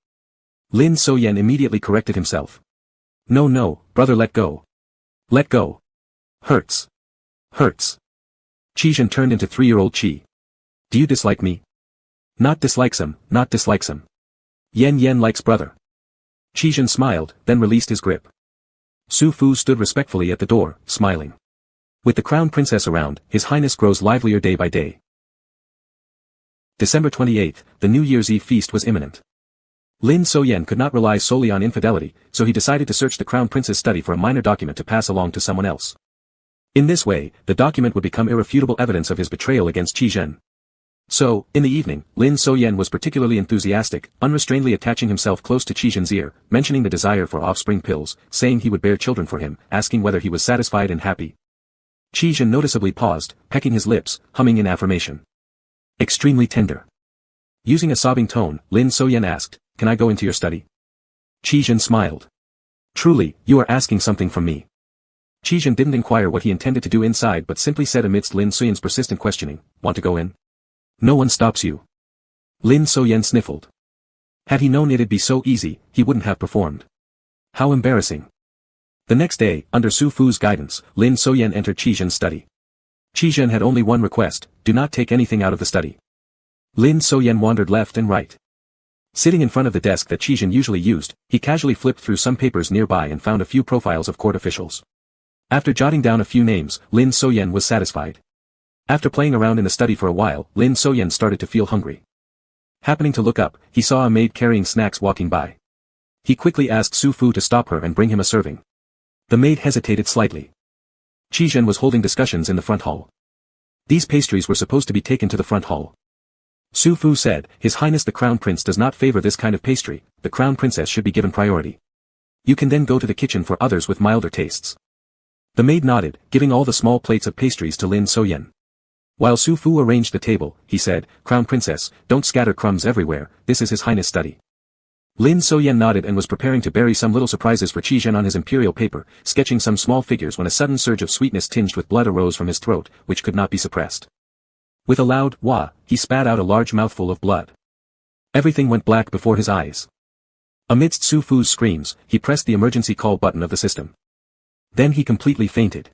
Lin Suyan immediately corrected himself. No, brother, let go. Let go. Hurts. Hurts. Qi Zhen turned into 3-year-old Qi. Do you dislike me? Not dislikes him, not dislikes him. Yen likes brother. Qi Zhen smiled, then released his grip. Su Fu stood respectfully at the door, smiling. With the crown princess around, His Highness grows livelier day by day. December 28th, the New Year's Eve feast was imminent. Lin Suyan could not rely solely on infidelity, so he decided to search the crown prince's study for a minor document to pass along to someone else. In this way, the document would become irrefutable evidence of his betrayal against Qi Zhen. So, in the evening, Lin Suyan was particularly enthusiastic, unrestrainedly attaching himself close to Qi Zhen's ear, mentioning the desire for offspring pills, saying he would bear children for him, asking whether he was satisfied and happy. Qi Zhen noticeably paused, pecking his lips, humming in affirmation. Extremely tender. Using a sobbing tone, Lin Suyan asked, Can I go into your study? Qi Zhen smiled. Truly, you are asking something from me. Qi Zhen didn't inquire what he intended to do inside but simply said amidst Lin Suyan's persistent questioning, Want to go in? No one stops you. Lin Suyan sniffled. Had he known it'd be so easy, he wouldn't have performed. How embarrassing. The next day, under Su Fu's guidance, Lin Suyan entered Qi Zhen's study. Qi Zhen had only one request, do not take anything out of the study. Lin Suyan wandered left and right. Sitting in front of the desk that Qi Zhen usually used, he casually flipped through some papers nearby and found a few profiles of court officials. After jotting down a few names, Lin Suyan was satisfied. After playing around in the study for a while, Lin Suyan started to feel hungry. Happening to look up, he saw a maid carrying snacks walking by. He quickly asked Su Fu to stop her and bring him a serving. The maid hesitated slightly. Qi Zhen was holding discussions in the front hall. These pastries were supposed to be taken to the front hall. Su Fu said, His Highness the Crown Prince does not favor this kind of pastry, the Crown Princess should be given priority. You can then go to the kitchen for others with milder tastes. The maid nodded, giving all the small plates of pastries to Lin Suyan. While Su Fu arranged the table, he said, Crown Princess, don't scatter crumbs everywhere, this is His Highness' study. Lin Suyan nodded and was preparing to bury some little surprises for Qi Zhen on his imperial paper, sketching some small figures when a sudden surge of sweetness tinged with blood arose from his throat, which could not be suppressed. With a loud wah, he spat out a large mouthful of blood. Everything went black before his eyes. Amidst Su Fu's screams, he pressed the emergency call button of the system. Then he completely fainted.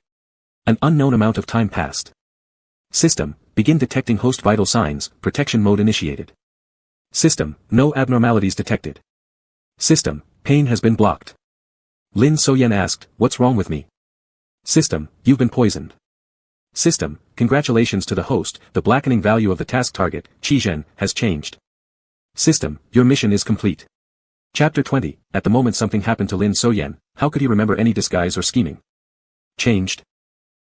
An unknown amount of time passed. System, begin detecting host vital signs, protection mode initiated. System, no abnormalities detected. System, pain has been blocked. Lin Suyan asked, what's wrong with me? System, you've been poisoned. System, congratulations to the host, the blackening value of the task target, Qizhen, has changed. System, your mission is complete. Chapter 20, at the moment something happened to Lin Soyan, how could he remember any disguise or scheming? Changed.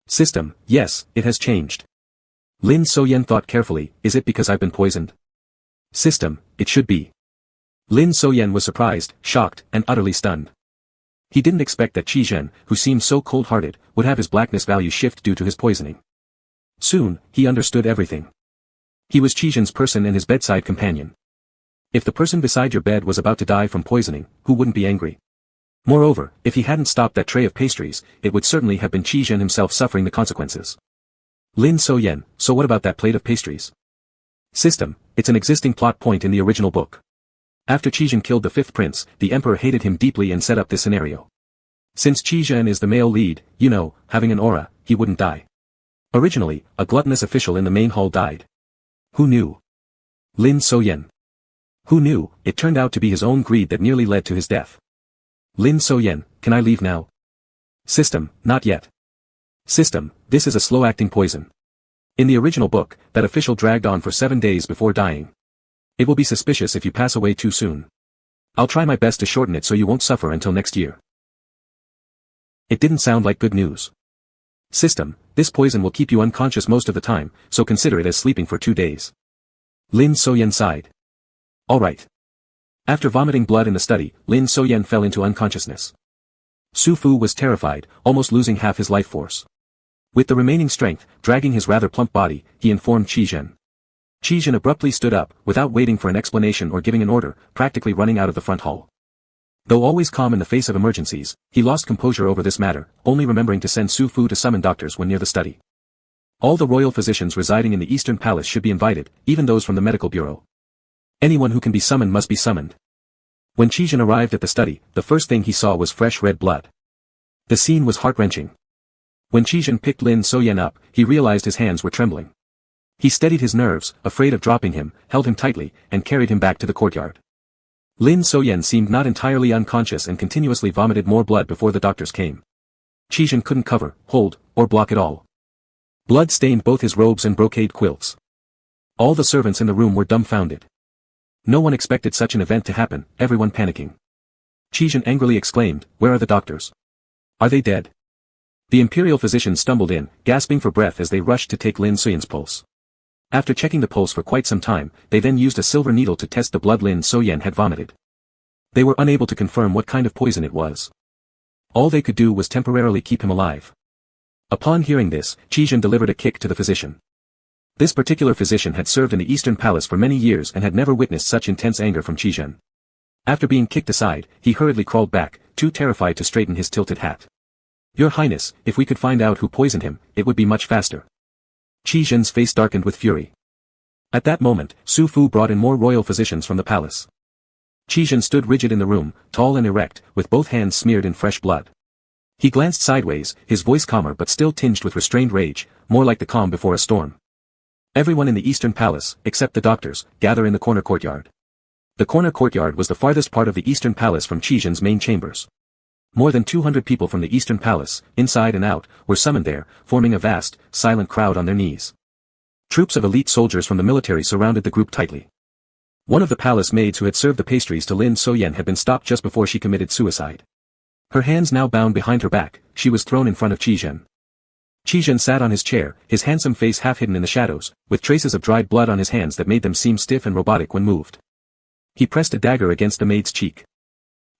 System, yes, it has changed. Lin Soyan thought carefully, is it because I've been poisoned? System, it should be. Lin Soyan was surprised, shocked, and utterly stunned. He didn't expect that Qizhen, who seemed so cold-hearted, would have his blackness value shift due to his poisoning. Soon, he understood everything. He was Qizhen's person and his bedside companion. If the person beside your bed was about to die from poisoning, who wouldn't be angry? Moreover, if he hadn't stopped that tray of pastries, it would certainly have been Qizhen himself suffering the consequences. Lin Soyan, so what about that plate of pastries? System, it's an existing plot point in the original book. After Qizhen killed the fifth prince, the emperor hated him deeply and set up this scenario. Since Qizhen is the male lead, you know, having an aura, he wouldn't die. Originally, a gluttonous official in the main hall died. Who knew? Lin Soyan. Who knew, it turned out to be his own greed that nearly led to his death. Lin Soyan, can I leave now? System, not yet. System, this is a slow-acting poison. In the original book, that official dragged on for 7 days before dying. It will be suspicious if you pass away too soon. I'll try my best to shorten it so you won't suffer until next year. It didn't sound like good news. System, this poison will keep you unconscious most of the time, so consider it as sleeping for 2 days. Lin Soyan sighed. Alright. After vomiting blood in the study, Lin Soyan fell into unconsciousness. Su Fu was terrified, almost losing half his life force. With the remaining strength, dragging his rather plump body, he informed Qizhen. Qizhen abruptly stood up, without waiting for an explanation or giving an order, practically running out of the front hall. Though always calm in the face of emergencies, he lost composure over this matter, only remembering to send Su Fu to summon doctors when near the study. All the royal physicians residing in the Eastern Palace should be invited, even those from the medical bureau. Anyone who can be summoned must be summoned. When Qizhen arrived at the study, the first thing he saw was fresh red blood. The scene was heart-wrenching. When Qizhen picked Lin Soyan up, he realized his hands were trembling. He steadied his nerves, afraid of dropping him, held him tightly, and carried him back to the courtyard. Lin Soyan seemed not entirely unconscious and continuously vomited more blood before the doctors came. Qizhen couldn't cover, hold, or block it all. Blood stained both his robes and brocade quilts. All the servants in the room were dumbfounded. No one expected such an event to happen, everyone panicking. Qizhen angrily exclaimed, "Where are the doctors? Are they dead?" The imperial physicians stumbled in, gasping for breath as they rushed to take Lin Soyan's pulse. After checking the pulse for quite some time, they then used a silver needle to test the blood Lin Soyan had vomited. They were unable to confirm what kind of poison it was. All they could do was temporarily keep him alive. Upon hearing this, Qizhen delivered a kick to the physician. This particular physician had served in the Eastern Palace for many years and had never witnessed such intense anger from Qizhen. After being kicked aside, he hurriedly crawled back, too terrified to straighten his tilted hat. "Your Highness, if we could find out who poisoned him, it would be much faster." Qizhen's face darkened with fury. At that moment, Su Fu brought in more royal physicians from the palace. Qizhen stood rigid in the room, tall and erect, with both hands smeared in fresh blood. He glanced sideways, his voice calmer but still tinged with restrained rage, more like the calm before a storm. Everyone in the Eastern Palace, except the doctors, gather in the corner courtyard. The corner courtyard was the farthest part of the Eastern Palace from Qizhen's main chambers. More than 200 people from the Eastern Palace, inside and out, were summoned there, forming a vast, silent crowd on their knees. Troops of elite soldiers from the military surrounded the group tightly. One of the palace maids who had served the pastries to Lin Soyan had been stopped just before she committed suicide. Her hands now bound behind her back, she was thrown in front of Qizhen. Qizhen sat on his chair, his handsome face half hidden in the shadows, with traces of dried blood on his hands that made them seem stiff and robotic when moved. He pressed a dagger against the maid's cheek.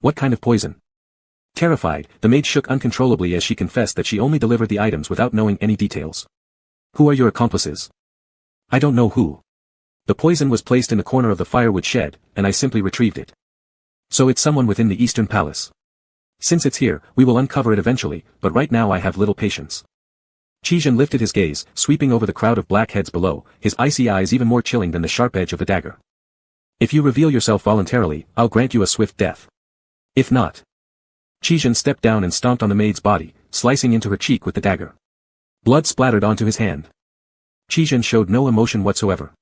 What kind of poison? Terrified, the maid shook uncontrollably as she confessed that she only delivered the items without knowing any details. Who are your accomplices? I don't know who. The poison was placed in the corner of the firewood shed, and I simply retrieved it. So it's someone within the Eastern Palace. Since it's here, we will uncover it eventually, but right now I have little patience. Qizhen lifted his gaze, sweeping over the crowd of black heads below, his icy eyes even more chilling than the sharp edge of the dagger. If you reveal yourself voluntarily, I'll grant you a swift death. If not. Qizhen stepped down and stomped on the maid's body, slicing into her cheek with the dagger. Blood splattered onto his hand. Qizhen showed no emotion whatsoever.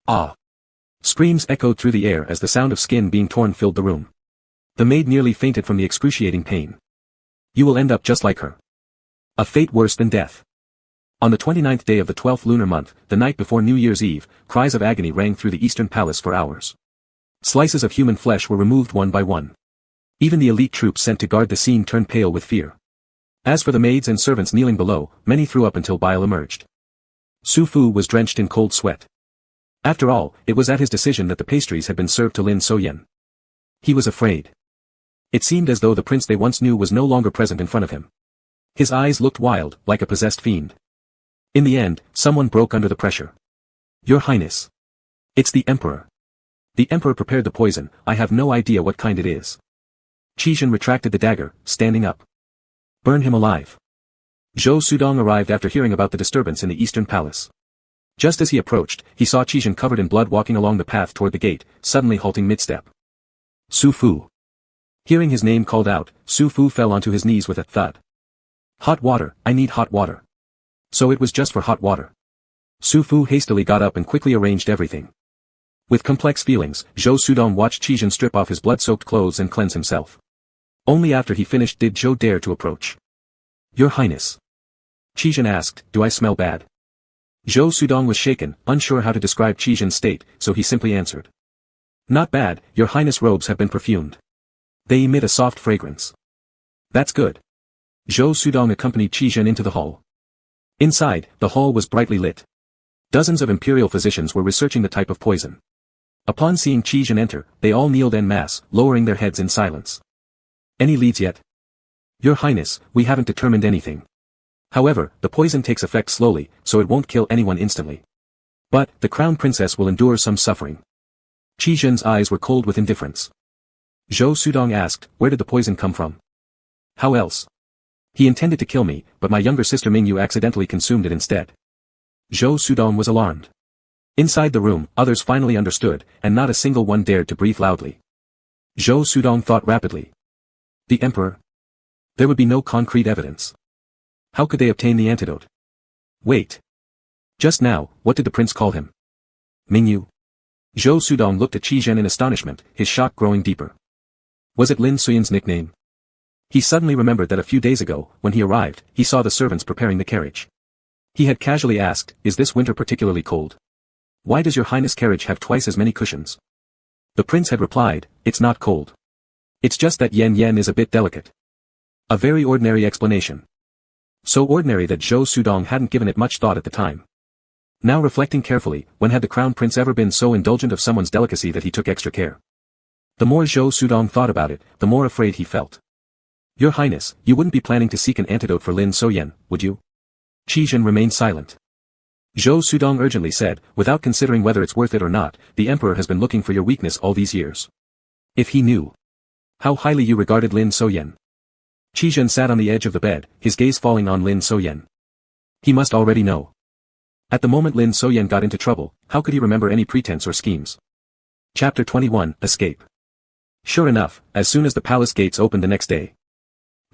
Ah! Screams echoed through the air as the sound of skin being torn filled the room. The maid nearly fainted from the excruciating pain. You will end up just like her. A fate worse than death. On the 29th day of the 12th lunar month, the night before New Year's Eve, cries of agony rang through the eastern palace for hours. Slices of human flesh were removed one by one. Even the elite troops sent to guard the scene turned pale with fear. As for the maids and servants kneeling below, many threw up until bile emerged. Su Fu was drenched in cold sweat. After all, it was at his decision that the pastries had been served to Lin So-yen. He was afraid. It seemed as though the prince they once knew was no longer present in front of him. His eyes looked wild, like a possessed fiend. In the end, someone broke under the pressure. Your Highness. It's the Emperor. The Emperor prepared the poison, I have no idea what kind it is. Qizhen retracted the dagger, standing up. Burn him alive. Zhou Sudong arrived after hearing about the disturbance in the eastern palace. Just as he approached, he saw Qizhen covered in blood walking along the path toward the gate, suddenly halting mid-step. Su Fu. Hearing his name called out, Su Fu fell onto his knees with a thud. Hot water, I need hot water. So it was just for hot water. Su Fu hastily got up and quickly arranged everything. With complex feelings, Zhou Sudong watched Qizhen strip off his blood-soaked clothes and cleanse himself. Only after he finished did Zhou dare to approach. Your Highness. Qizhen asked, do I smell bad? Zhou Sudong was shaken, unsure how to describe Qizhen's state, so he simply answered. Not bad, Your Highness' robes have been perfumed. They emit a soft fragrance. That's good. Zhou Sudong accompanied Qizhen into the hall. Inside, the hall was brightly lit. Dozens of imperial physicians were researching the type of poison. Upon seeing Qizhen enter, they all kneeled en masse, lowering their heads in silence. Any leads yet? Your Highness, we haven't determined anything. However, the poison takes effect slowly, so it won't kill anyone instantly. But, the crown princess will endure some suffering. Qizhen's eyes were cold with indifference. Zhou Sudong asked, where did the poison come from? How else? He intended to kill me, but my younger sister Mingyu accidentally consumed it instead. Zhou Sudong was alarmed. Inside the room, others finally understood, and not a single one dared to breathe loudly. Zhou Sudong thought rapidly. The Emperor? There would be no concrete evidence. How could they obtain the antidote? Wait. Just now, what did the prince call him? Mingyu? Zhou Sudong looked at Qizhen in astonishment, his shock growing deeper. Was it Lin So-yen's nickname? He suddenly remembered that a few days ago, when he arrived, he saw the servants preparing the carriage. He had casually asked, is this winter particularly cold? Why does Your Highness' carriage have twice as many cushions? The prince had replied, it's not cold. It's just that Yen is a bit delicate. A very ordinary explanation. So ordinary that Zhou Sudong hadn't given it much thought at the time. Now reflecting carefully, when had the crown prince ever been so indulgent of someone's delicacy that he took extra care? The more Zhou Sudong thought about it, the more afraid he felt. Your Highness, you wouldn't be planning to seek an antidote for Lin So-yen, would you? Qizhen remained silent. Zhou Sudong urgently said, without considering whether it's worth it or not, the Emperor has been looking for your weakness all these years. If he knew how highly you regarded Lin So-yen. Qizhen sat on the edge of the bed, his gaze falling on Lin So-yen. He must already know. At the moment Lin So-yen got into trouble, how could he remember any pretense or schemes? Chapter 21, Escape. Sure enough, as soon as the palace gates opened the next day,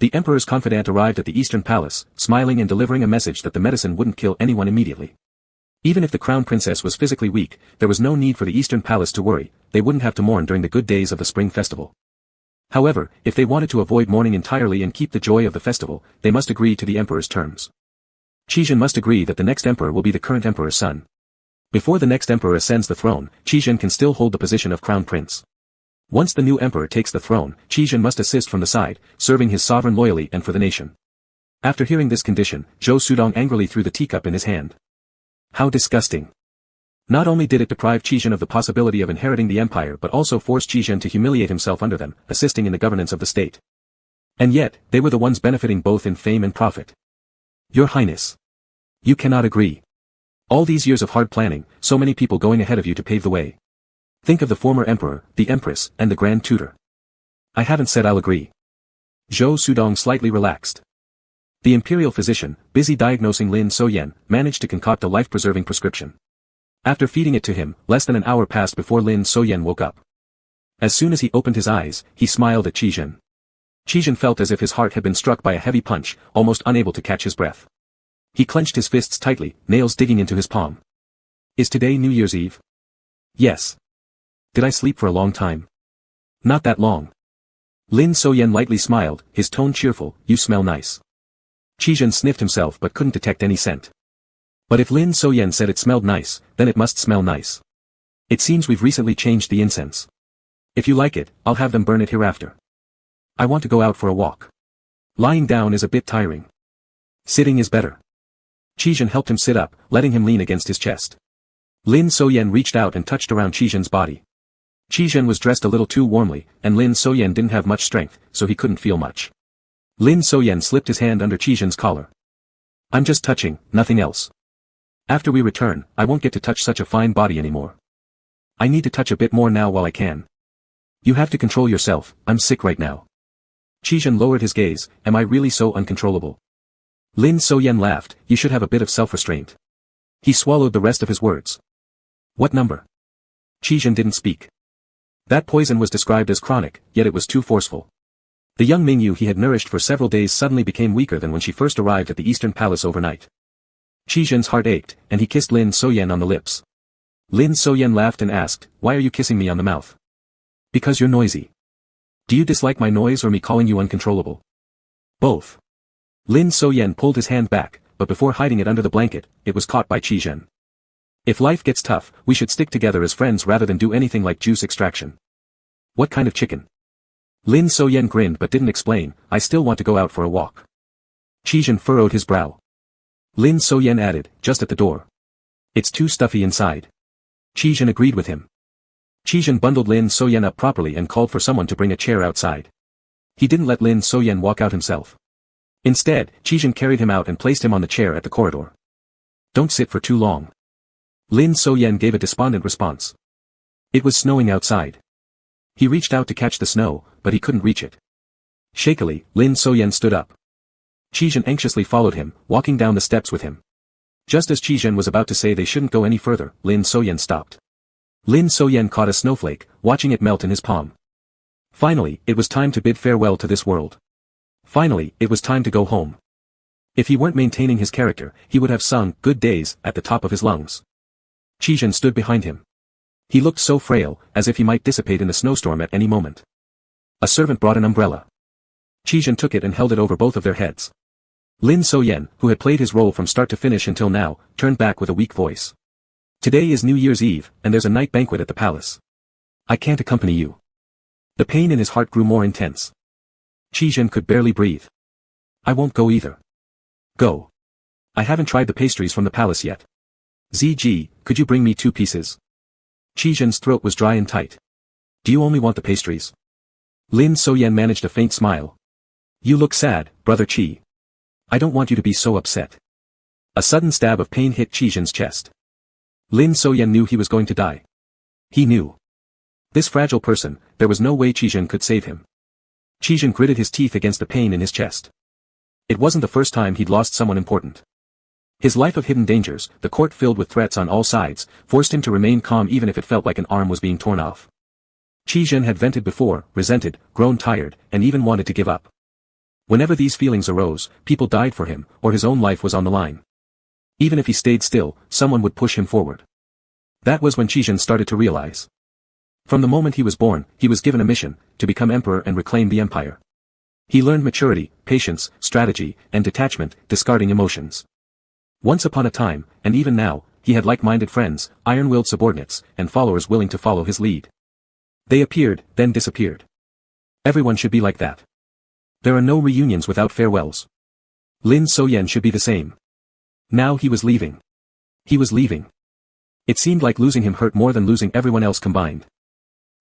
the Emperor's confidant arrived at the Eastern Palace, smiling and delivering a message that the medicine wouldn't kill anyone immediately. Even if the Crown Princess was physically weak, there was no need for the Eastern Palace to worry, they wouldn't have to mourn during the good days of the Spring Festival. However, if they wanted to avoid mourning entirely and keep the joy of the festival, they must agree to the Emperor's terms. Qizhen must agree that the next Emperor will be the current Emperor's son. Before the next Emperor ascends the throne, Qizhen can still hold the position of Crown Prince. Once the new emperor takes the throne, Qizhen must assist from the side, serving his sovereign loyally and for the nation. After hearing this condition, Zhou Sudong angrily threw the teacup in his hand. How disgusting. Not only did it deprive Qizhen of the possibility of inheriting the empire but also forced Qizhen to humiliate himself under them, assisting in the governance of the state. And yet, they were the ones benefiting both in fame and profit. Your Highness. You cannot agree. All these years of hard planning, so many people going ahead of you to pave the way. Think of the former emperor, the empress, and the grand tutor. I haven't said I'll agree. Zhou Sudong slightly relaxed. The imperial physician, busy diagnosing Lin So-yen, managed to concoct a life-preserving prescription. After feeding it to him, less than an hour passed before Lin So-yen woke up. As soon as he opened his eyes, he smiled at Qizhen. Qizhen felt as if his heart had been struck by a heavy punch, almost unable to catch his breath. He clenched his fists tightly, nails digging into his palm. Is today New Year's Eve? Yes. Did I sleep for a long time? Not that long. Lin So-yen lightly smiled, his tone cheerful, you smell nice. Qizhen sniffed himself but couldn't detect any scent. But if Lin So-yen said it smelled nice, then it must smell nice. It seems we've recently changed the incense. If you like it, I'll have them burn it hereafter. I want to go out for a walk. Lying down is a bit tiring. Sitting is better. Chijin helped him sit up, letting him lean against his chest. Lin So-yen reached out and touched around Chijin's body. Chijin was dressed a little too warmly, and Lin So-yen didn't have much strength, so he couldn't feel much. Lin So-yen slipped his hand under Chijin's collar. I'm just touching, nothing else. After we return, I won't get to touch such a fine body anymore. I need to touch a bit more now while I can. You have to control yourself, I'm sick right now. Chijin lowered his gaze, am I really so uncontrollable? Lin So-yen laughed, you should have a bit of self-restraint. He swallowed the rest of his words. What number? Chijin didn't speak. That poison was described as chronic, yet it was too forceful. The young Mingyu he had nourished for several days suddenly became weaker than when she first arrived at the Eastern Palace overnight. Chijin's heart ached, and he kissed Lin So-yen on the lips. Lin So-yen laughed and asked, why are you kissing me on the mouth? Because you're noisy. Do you dislike my noise or me calling you uncontrollable? Both. Lin So-yen pulled his hand back, but before hiding it under the blanket, it was caught by Chijin. If life gets tough, we should stick together as friends rather than do anything like juice extraction. What kind of chicken? Lin So-yen grinned but didn't explain, I still want to go out for a walk. Chijin furrowed his brow. Lin So-yen added, just at the door. It's too stuffy inside. Chijin agreed with him. Chijin bundled Lin So-yen up properly and called for someone to bring a chair outside. He didn't let Lin So-yen walk out himself. Instead, Chijin carried him out and placed him on the chair at the corridor. Don't sit for too long. Lin So-yen gave a despondent response. It was snowing outside. He reached out to catch the snow, but he couldn't reach it. Shakily, Lin So-yen stood up. Chijin anxiously followed him, walking down the steps with him. Just as Chijin was about to say they shouldn't go any further, Lin So-yen stopped. Lin So-yen caught a snowflake, watching it melt in his palm. Finally, it was time to bid farewell to this world. Finally, it was time to go home. If he weren't maintaining his character, he would have sung "Good Days" at the top of his lungs. Chijin stood behind him. He looked so frail, as if he might dissipate in the snowstorm at any moment. A servant brought an umbrella. Chijin took it and held it over both of their heads. Lin So-yen, who had played his role from start to finish until now, turned back with a weak voice. Today is New Year's Eve, and there's a night banquet at the palace. I can't accompany you. The pain in his heart grew more intense. Chijin could barely breathe. I won't go either. Go. I haven't tried the pastries from the palace yet. ZG, could you bring me 2 pieces? Chijin's throat was dry and tight. Do you only want the pastries? Lin So-yen managed a faint smile. You look sad, brother Chi. I don't want you to be so upset. A sudden stab of pain hit Chijin's chest. Lin So-yen knew he was going to die. He knew. This fragile person, there was no way Chijin could save him. Chijin gritted his teeth against the pain in his chest. It wasn't the first time he'd lost someone important. His life of hidden dangers, the court filled with threats on all sides, forced him to remain calm even if it felt like an arm was being torn off. Chijin had vented before, resented, grown tired, and even wanted to give up. Whenever these feelings arose, people died for him, or his own life was on the line. Even if he stayed still, someone would push him forward. That was when Chijin started to realize. From the moment he was born, he was given a mission, to become emperor and reclaim the empire. He learned maturity, patience, strategy, and detachment, discarding emotions. Once upon a time, and even now, he had like-minded friends, iron-willed subordinates, and followers willing to follow his lead. They appeared, then disappeared. Everyone should be like that. There are no reunions without farewells. Lin So-yen should be the same. Now he was leaving. He was leaving. It seemed like losing him hurt more than losing everyone else combined.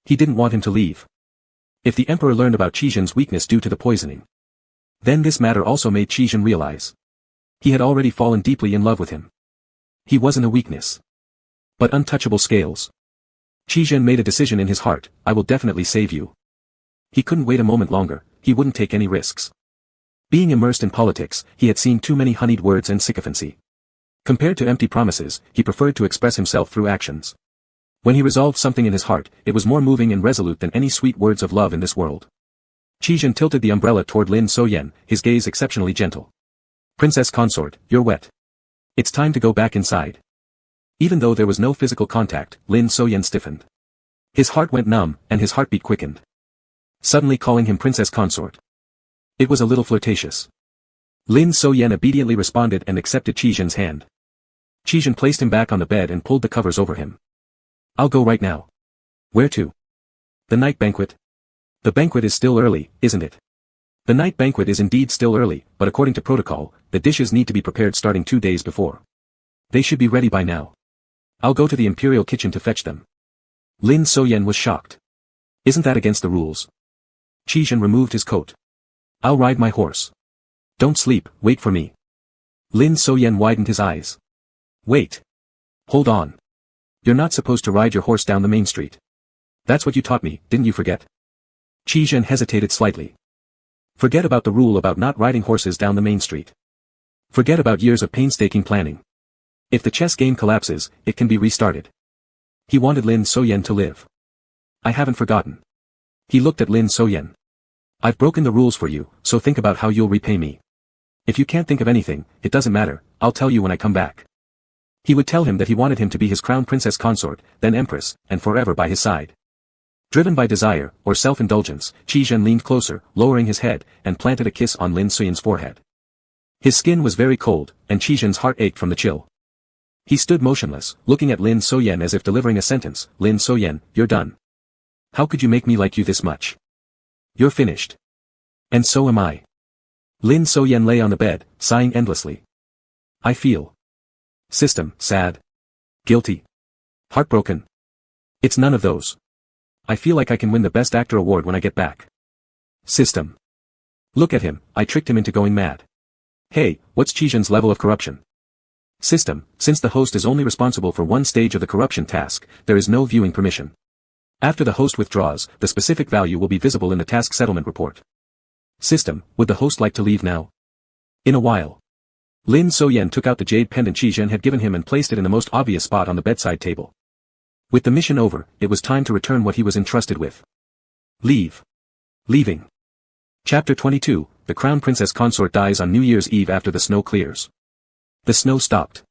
He didn't want him to leave. If the emperor learned about Chijin's weakness due to the poisoning, then this matter also made Chijin realize. He had already fallen deeply in love with him. He wasn't a weakness, but untouchable scales. Chijin made a decision in his heart, I will definitely save you. He couldn't wait a moment longer, he wouldn't take any risks. Being immersed in politics, he had seen too many honeyed words and sycophancy. Compared to empty promises, he preferred to express himself through actions. When he resolved something in his heart, it was more moving and resolute than any sweet words of love in this world. Chijin tilted the umbrella toward Lin So-yen, his gaze exceptionally gentle. Princess consort, you're wet. It's time to go back inside. Even though there was no physical contact, Lin So-yen stiffened. His heart went numb, and his heartbeat quickened. Suddenly calling him princess consort. It was a little flirtatious. Lin So-yen obediently responded and accepted Chijin's hand. Qizhen placed him back on the bed and pulled the covers over him. I'll go right now. Where to? The night banquet. The banquet is still early, isn't it? The night banquet is indeed still early, but according to protocol, the dishes need to be prepared starting 2 days before. They should be ready by now. I'll go to the imperial kitchen to fetch them. Lin Soyen was shocked. Isn't that against the rules? Qizhen removed his coat. I'll ride my horse. Don't sleep, wait for me. Lin Soyen widened his eyes. Wait. Hold on. You're not supposed to ride your horse down the main street. That's what you taught me, didn't you forget? Qizhen hesitated slightly. Forget about the rule about not riding horses down the main street. Forget about years of painstaking planning. If the chess game collapses, it can be restarted. He wanted Lin Soyen to live. I haven't forgotten. He looked at Lin Soyen. I've broken the rules for you, so think about how you'll repay me. If you can't think of anything, it doesn't matter, I'll tell you when I come back. He would tell him that he wanted him to be his crown princess consort, then empress, and forever by his side. Driven by desire, or self-indulgence, Qizhen leaned closer, lowering his head, and planted a kiss on Lin Soyen's forehead. His skin was very cold, and Qizhen's heart ached from the chill. He stood motionless, looking at Lin Soyen as if delivering a sentence. Lin Soyen, you're done. How could you make me like you this much? You're finished. And so am I. Lin Soyen lay on the bed, sighing endlessly. I feel. Sad. Guilty. Heartbroken. It's none of those. I feel like I can win the Best Actor award when I get back. System. Look at him, I tricked him into going mad. Hey, what's Qizhen's level of corruption? System, since the host is only responsible for one stage of the corruption task, there is no viewing permission. After the host withdraws, the specific value will be visible in the task settlement report. System, would the host like to leave now? In a while. Lin Soyen took out the jade pendant Qizhen had given him and placed it in the most obvious spot on the bedside table. With the mission over, it was time to return what he was entrusted with. Leave. Leaving. Chapter 22, the Crown Princess Consort dies on New Year's Eve after the snow clears. The snow stopped.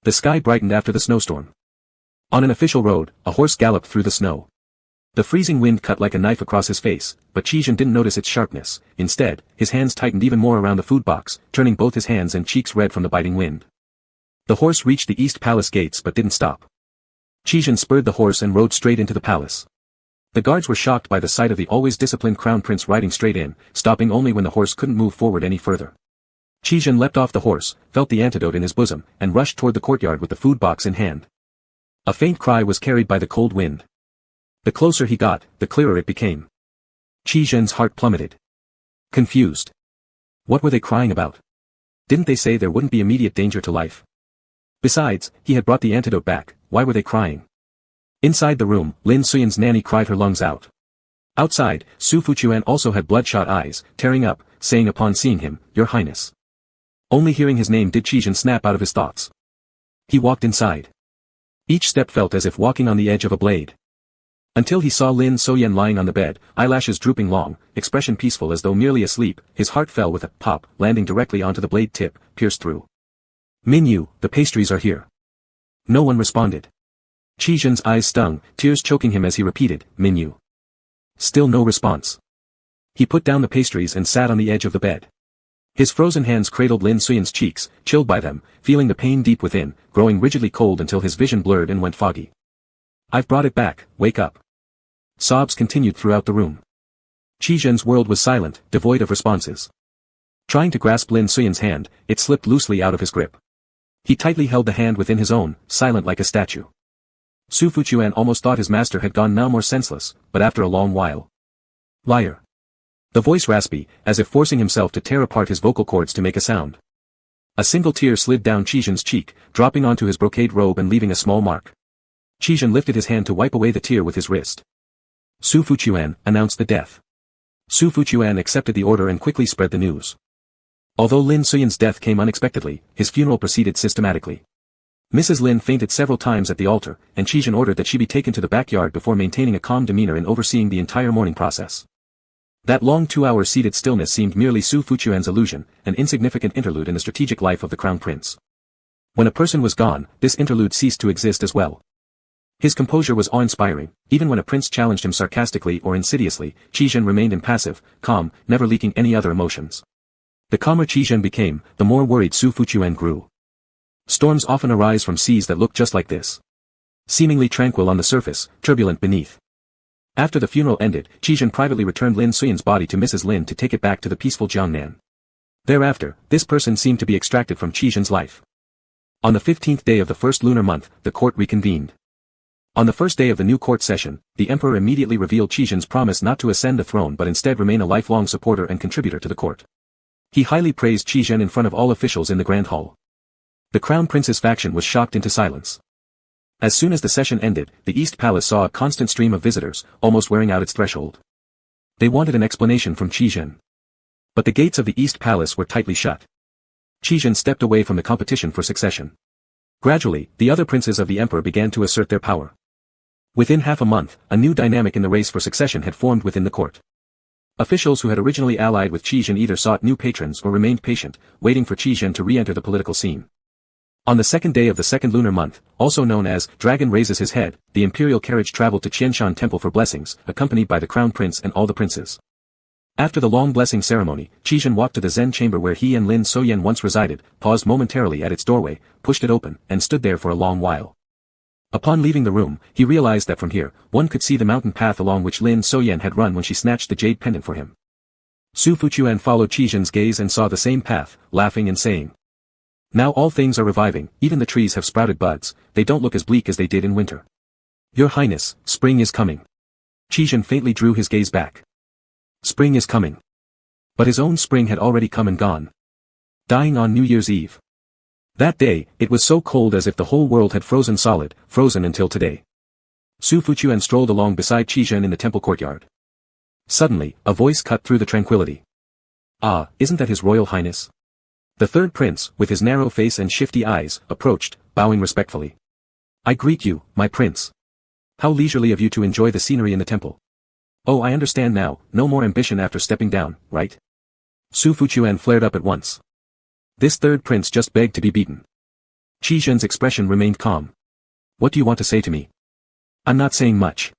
The sky brightened after the snowstorm. On an official road, a horse galloped through the snow. The freezing wind cut like a knife across his face, but Qizhen didn't notice its sharpness. Instead, his hands tightened even more around the food box, turning both his hands and cheeks red from the biting wind. The horse reached the East Palace gates but didn't stop. Qizhen spurred the horse and rode straight into the palace. The guards were shocked by the sight of the always disciplined crown prince riding straight in, stopping only when the horse couldn't move forward any further. Qizhen leapt off the horse, felt the antidote in his bosom, and rushed toward the courtyard with the food box in hand. A faint cry was carried by the cold wind. The closer he got, the clearer it became. Qizhen's heart plummeted. Confused. What were they crying about? Didn't they say there wouldn't be immediate danger to life? Besides, he had brought the antidote back, why were they crying? Inside the room, Lin Soyen's nanny cried her lungs out. Outside, Su Fuquan also had bloodshot eyes, tearing up, saying upon seeing him, Your Highness. Only hearing his name did Qizhen snap out of his thoughts. He walked inside. Each step felt as if walking on the edge of a blade. Until he saw Lin Soyen lying on the bed, eyelashes drooping long, expression peaceful as though merely asleep, his heart fell with a pop, landing directly onto the blade tip, pierced through. Minyu, the pastries are here. No one responded. Qizhen's eyes stung, tears choking him as he repeated, Minyu. Still no response. He put down the pastries and sat on the edge of the bed. His frozen hands cradled Lin Soyen's cheeks, chilled by them, feeling the pain deep within, growing rigidly cold until his vision blurred and went foggy. I've brought it back, wake up. Sobs continued throughout the room. Qizhen's world was silent, devoid of responses. Trying to grasp Lin Soyen's hand, it slipped loosely out of his grip. He tightly held the hand within his own, silent like a statue. Su Fuquan almost thought his master had gone now more senseless, but after a long while. Liar. The voice raspy, as if forcing himself to tear apart his vocal cords to make a sound. A single tear slid down Qizhen's cheek, dropping onto his brocade robe and leaving a small mark. Qizhen lifted his hand to wipe away the tear with his wrist. Su Fuquan announced the death. Su Fuquan accepted the order and quickly spread the news. Although Lin Soyen's death came unexpectedly, his funeral proceeded systematically. Mrs. Lin fainted several times at the altar, and Qizhen ordered that she be taken to the backyard before maintaining a calm demeanor and overseeing the entire mourning process. That long 2-hour seated stillness seemed merely Su Fuquan's illusion, an insignificant interlude in the strategic life of the crown prince. When a person was gone, this interlude ceased to exist as well. His composure was awe-inspiring. Even when a prince challenged him sarcastically or insidiously, Qizhen remained impassive, calm, never leaking any other emotions. The calmer Qizhen became, the more worried Su Fuquan grew. Storms often arise from seas that look just like this. Seemingly tranquil on the surface, turbulent beneath. After the funeral ended, Qizhen privately returned Lin Suyan's body to Mrs. Lin to take it back to the peaceful Jiangnan. Thereafter, this person seemed to be extracted from Qizhen's life. On the 15th day of the first lunar month, the court reconvened. On the first day of the new court session, the emperor immediately revealed Qizhen's promise not to ascend the throne but instead remain a lifelong supporter and contributor to the court. He highly praised Qizhen in front of all officials in the grand hall. The crown prince's faction was shocked into silence. As soon as the session ended, the East Palace saw a constant stream of visitors, almost wearing out its threshold. They wanted an explanation from Qizhen. But the gates of the East Palace were tightly shut. Qizhen stepped away from the competition for succession. Gradually, the other princes of the emperor began to assert their power. Within half a month, a new dynamic in the race for succession had formed within the court. Officials who had originally allied with Qizhen either sought new patrons or remained patient, waiting for Qizhen to re-enter the political scene. On the second day of the second lunar month, also known as Dragon Raises His Head, the imperial carriage traveled to Qianshan Temple for blessings, accompanied by the crown prince and all the princes. After the long blessing ceremony, Qizhen walked to the Zen chamber where he and Lin Suyan once resided, paused momentarily at its doorway, pushed it open, and stood there for a long while. Upon leaving the room, he realized that from here, one could see the mountain path along which Lin Suyan had run when she snatched the jade pendant for him. Su Fuquan followed Qizhen's gaze and saw the same path, laughing and saying, "Now all things are reviving, even the trees have sprouted buds, they don't look as bleak as they did in winter. Your Highness, spring is coming." Qizhen faintly drew his gaze back. Spring is coming. But his own spring had already come and gone. Dying on New Year's Eve. That day, it was so cold as if the whole world had frozen solid, frozen until today. Su Fuquan strolled along beside Qizhen in the temple courtyard. Suddenly, a voice cut through the tranquility. "Ah, isn't that His Royal Highness?" The third prince, with his narrow face and shifty eyes, approached, bowing respectfully. "I greet you, my prince. How leisurely of you to enjoy the scenery in the temple. Oh, I understand now, no more ambition after stepping down, right?" Su Fuquan flared up at once. This third prince just begged to be beaten. Qizhen's expression remained calm. "What do you want to say to me?" "I'm not saying much.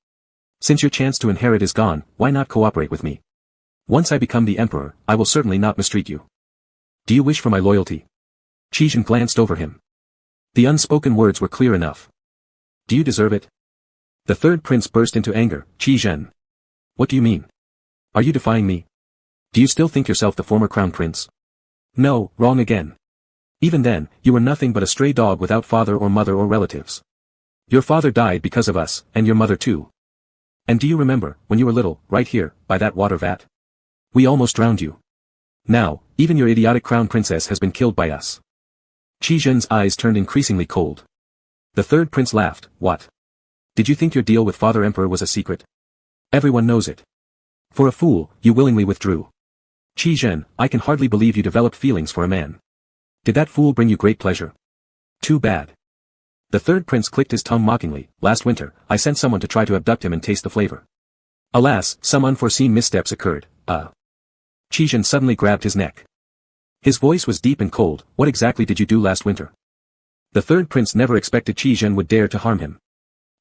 Since your chance to inherit is gone, why not cooperate with me? Once I become the emperor, I will certainly not mistreat you. Do you wish for my loyalty?" Qizhen glanced over him. The unspoken words were clear enough. "Do you deserve it?" The third prince burst into anger. "Qizhen. What do you mean? Are you defying me? Do you still think yourself the former crown prince?" "No, wrong again. Even then, you were nothing but a stray dog without father or mother or relatives. Your father died because of us, and your mother too. And do you remember, when you were little, right here, by that water vat? We almost drowned you. Now, even your idiotic crown princess has been killed by us." Qizhen's eyes turned increasingly cold. The third prince laughed. "What? Did you think your deal with Father Emperor was a secret? Everyone knows it. For a fool, you willingly withdrew. Qizhen, I can hardly believe you developed feelings for a man. Did that fool bring you great pleasure? Too bad." The third prince clicked his tongue mockingly. "Last winter, I sent someone to try to abduct him and taste the flavor. Alas, some unforeseen missteps occurred. Qizhen suddenly grabbed his neck. His voice was deep and cold. "What exactly did you do last winter?" The third prince never expected Qizhen would dare to harm him.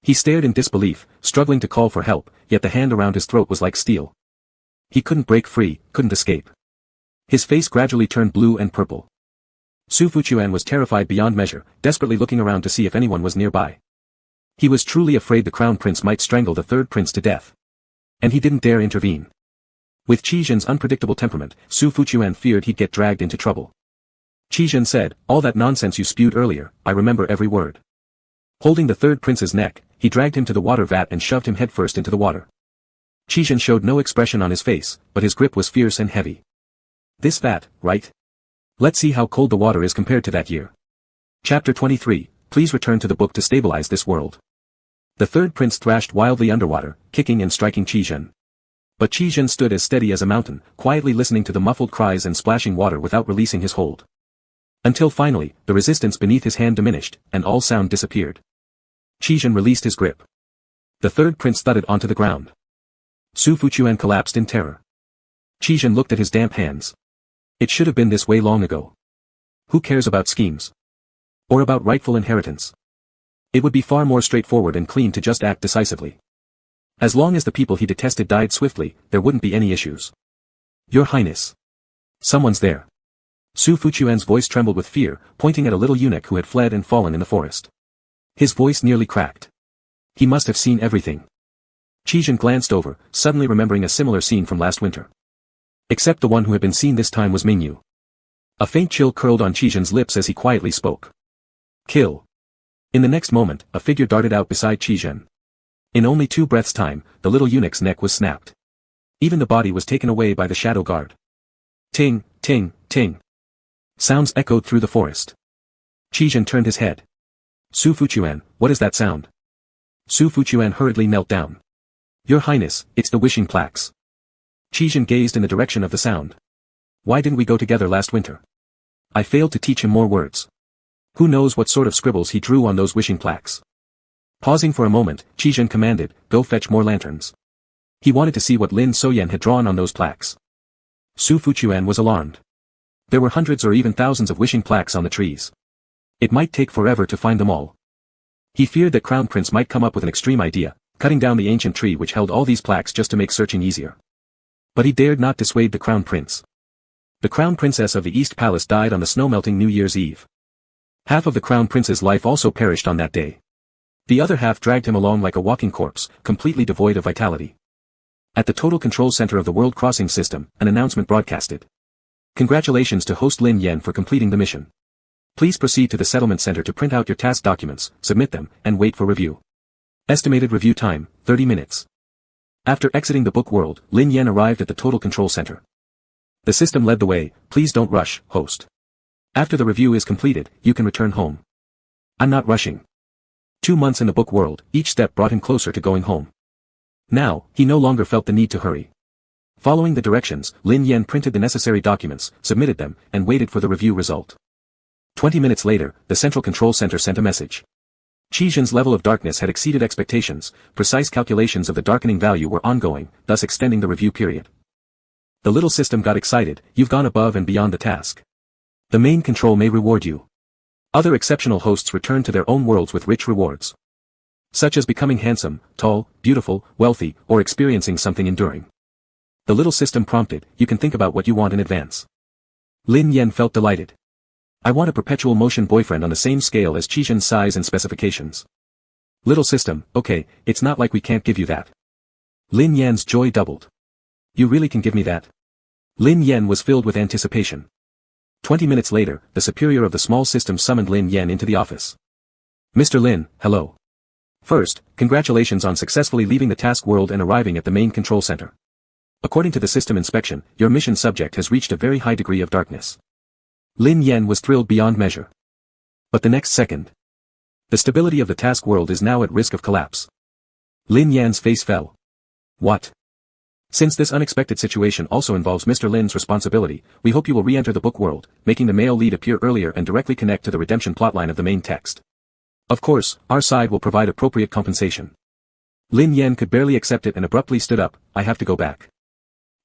He stared in disbelief, struggling to call for help, yet the hand around his throat was like steel. He couldn't break free, couldn't escape. His face gradually turned blue and purple. Su Fuquan was terrified beyond measure, desperately looking around to see if anyone was nearby. He was truly afraid the crown prince might strangle the third prince to death. And he didn't dare intervene. With Qizhen's unpredictable temperament, Su Fuquan feared he'd get dragged into trouble. Qizhen said, "All that nonsense you spewed earlier, I remember every word." Holding the third prince's neck, he dragged him to the water vat and shoved him headfirst into the water. Qizhen showed no expression on his face, but his grip was fierce and heavy. "This vat, right? Let's see how cold the water is compared to that year." Chapter 23, Please return to the book to stabilize this world. The third prince thrashed wildly underwater, kicking and striking Qizhen. But Qizhen stood as steady as a mountain, quietly listening to the muffled cries and splashing water without releasing his hold. Until finally, the resistance beneath his hand diminished, and all sound disappeared. Qizhen released his grip. The third prince thudded onto the ground. Su Fuquan collapsed in terror. Qizhen looked at his damp hands. It should have been this way long ago. Who cares about schemes? Or about rightful inheritance? It would be far more straightforward and clean to just act decisively. As long as the people he detested died swiftly, there wouldn't be any issues. "Your Highness. Someone's there." Su Fuchuan's voice trembled with fear, pointing at a little eunuch who had fled and fallen in the forest. His voice nearly cracked. He must have seen everything. Qizhen glanced over, suddenly remembering a similar scene from last winter. Except the one who had been seen this time was Mingyu. A faint chill curled on Qizhen's lips as he quietly spoke. Kill. In the next moment, a figure darted out beside Qizhen. In only 2 breaths' time, the little eunuch's neck was snapped. Even the body was taken away by the shadow guard. Ting, ting, ting. Sounds echoed through the forest. Qizhen turned his head. Su Fuchuan, what is that sound? Su Fuchuan hurriedly knelt down. Your Highness, it's the wishing plaques. Qizhen gazed in the direction of the sound. Why didn't we go together last winter? I failed to teach him more words. Who knows what sort of scribbles he drew on those wishing plaques. Pausing for a moment, Qizhen commanded, go fetch more lanterns. He wanted to see what Lin Soyan had drawn on those plaques. Su Fuchuan was alarmed. There were hundreds or even thousands of wishing plaques on the trees. It might take forever to find them all. He feared that Crown Prince might come up with an extreme idea, cutting down the ancient tree which held all these plaques just to make searching easier. But he dared not dissuade the Crown Prince. The Crown Princess of the East Palace died on the snow-melting New Year's Eve. Half of the Crown Prince's life also perished on that day. The other half dragged him along like a walking corpse, completely devoid of vitality. At the Total Control Center of the World Crossing System, an announcement broadcasted. Congratulations to host Lin Yen for completing the mission. Please proceed to the settlement center to print out your task documents, submit them, and wait for review. Estimated review time, 30 minutes. After exiting the book world, Lin Yen arrived at the Total Control Center. The system led the way, please don't rush, host. After the review is completed, you can return home. I'm not rushing. 2 months in the book world, each step brought him closer to going home. Now, he no longer felt the need to hurry. Following the directions, Lin Yen printed the necessary documents, submitted them, and waited for the review result. 20 minutes later, the Central Control Center sent a message. Qizhen's level of darkness had exceeded expectations, precise calculations of the darkening value were ongoing, thus extending the review period. The little system got excited, you've gone above and beyond the task. The main control may reward you. Other exceptional hosts returned to their own worlds with rich rewards. Such as becoming handsome, tall, beautiful, wealthy, or experiencing something enduring. The little system prompted, you can think about what you want in advance. Lin Yen felt delighted. I want a perpetual motion boyfriend on the same scale as Qizhen's size and specifications. Little system, okay, it's not like we can't give you that. Lin Yan's joy doubled. You really can give me that? Lin Yen was filled with anticipation. 20 minutes later, the superior of the small system summoned Lin Yen into the office. Mr. Lin, hello. First, congratulations on successfully leaving the task world and arriving at the main control center. According to the system inspection, your mission subject has reached a very high degree of darkness. Lin Yen was thrilled beyond measure. But the next second, the stability of the task world is now at risk of collapse. Lin Yan's face fell. What? Since this unexpected situation also involves Mr. Lin's responsibility, we hope you will re-enter the book world, making the male lead appear earlier and directly connect to the redemption plotline of the main text. Of course, our side will provide appropriate compensation. Lin Yen could barely accept it and abruptly stood up, I have to go back.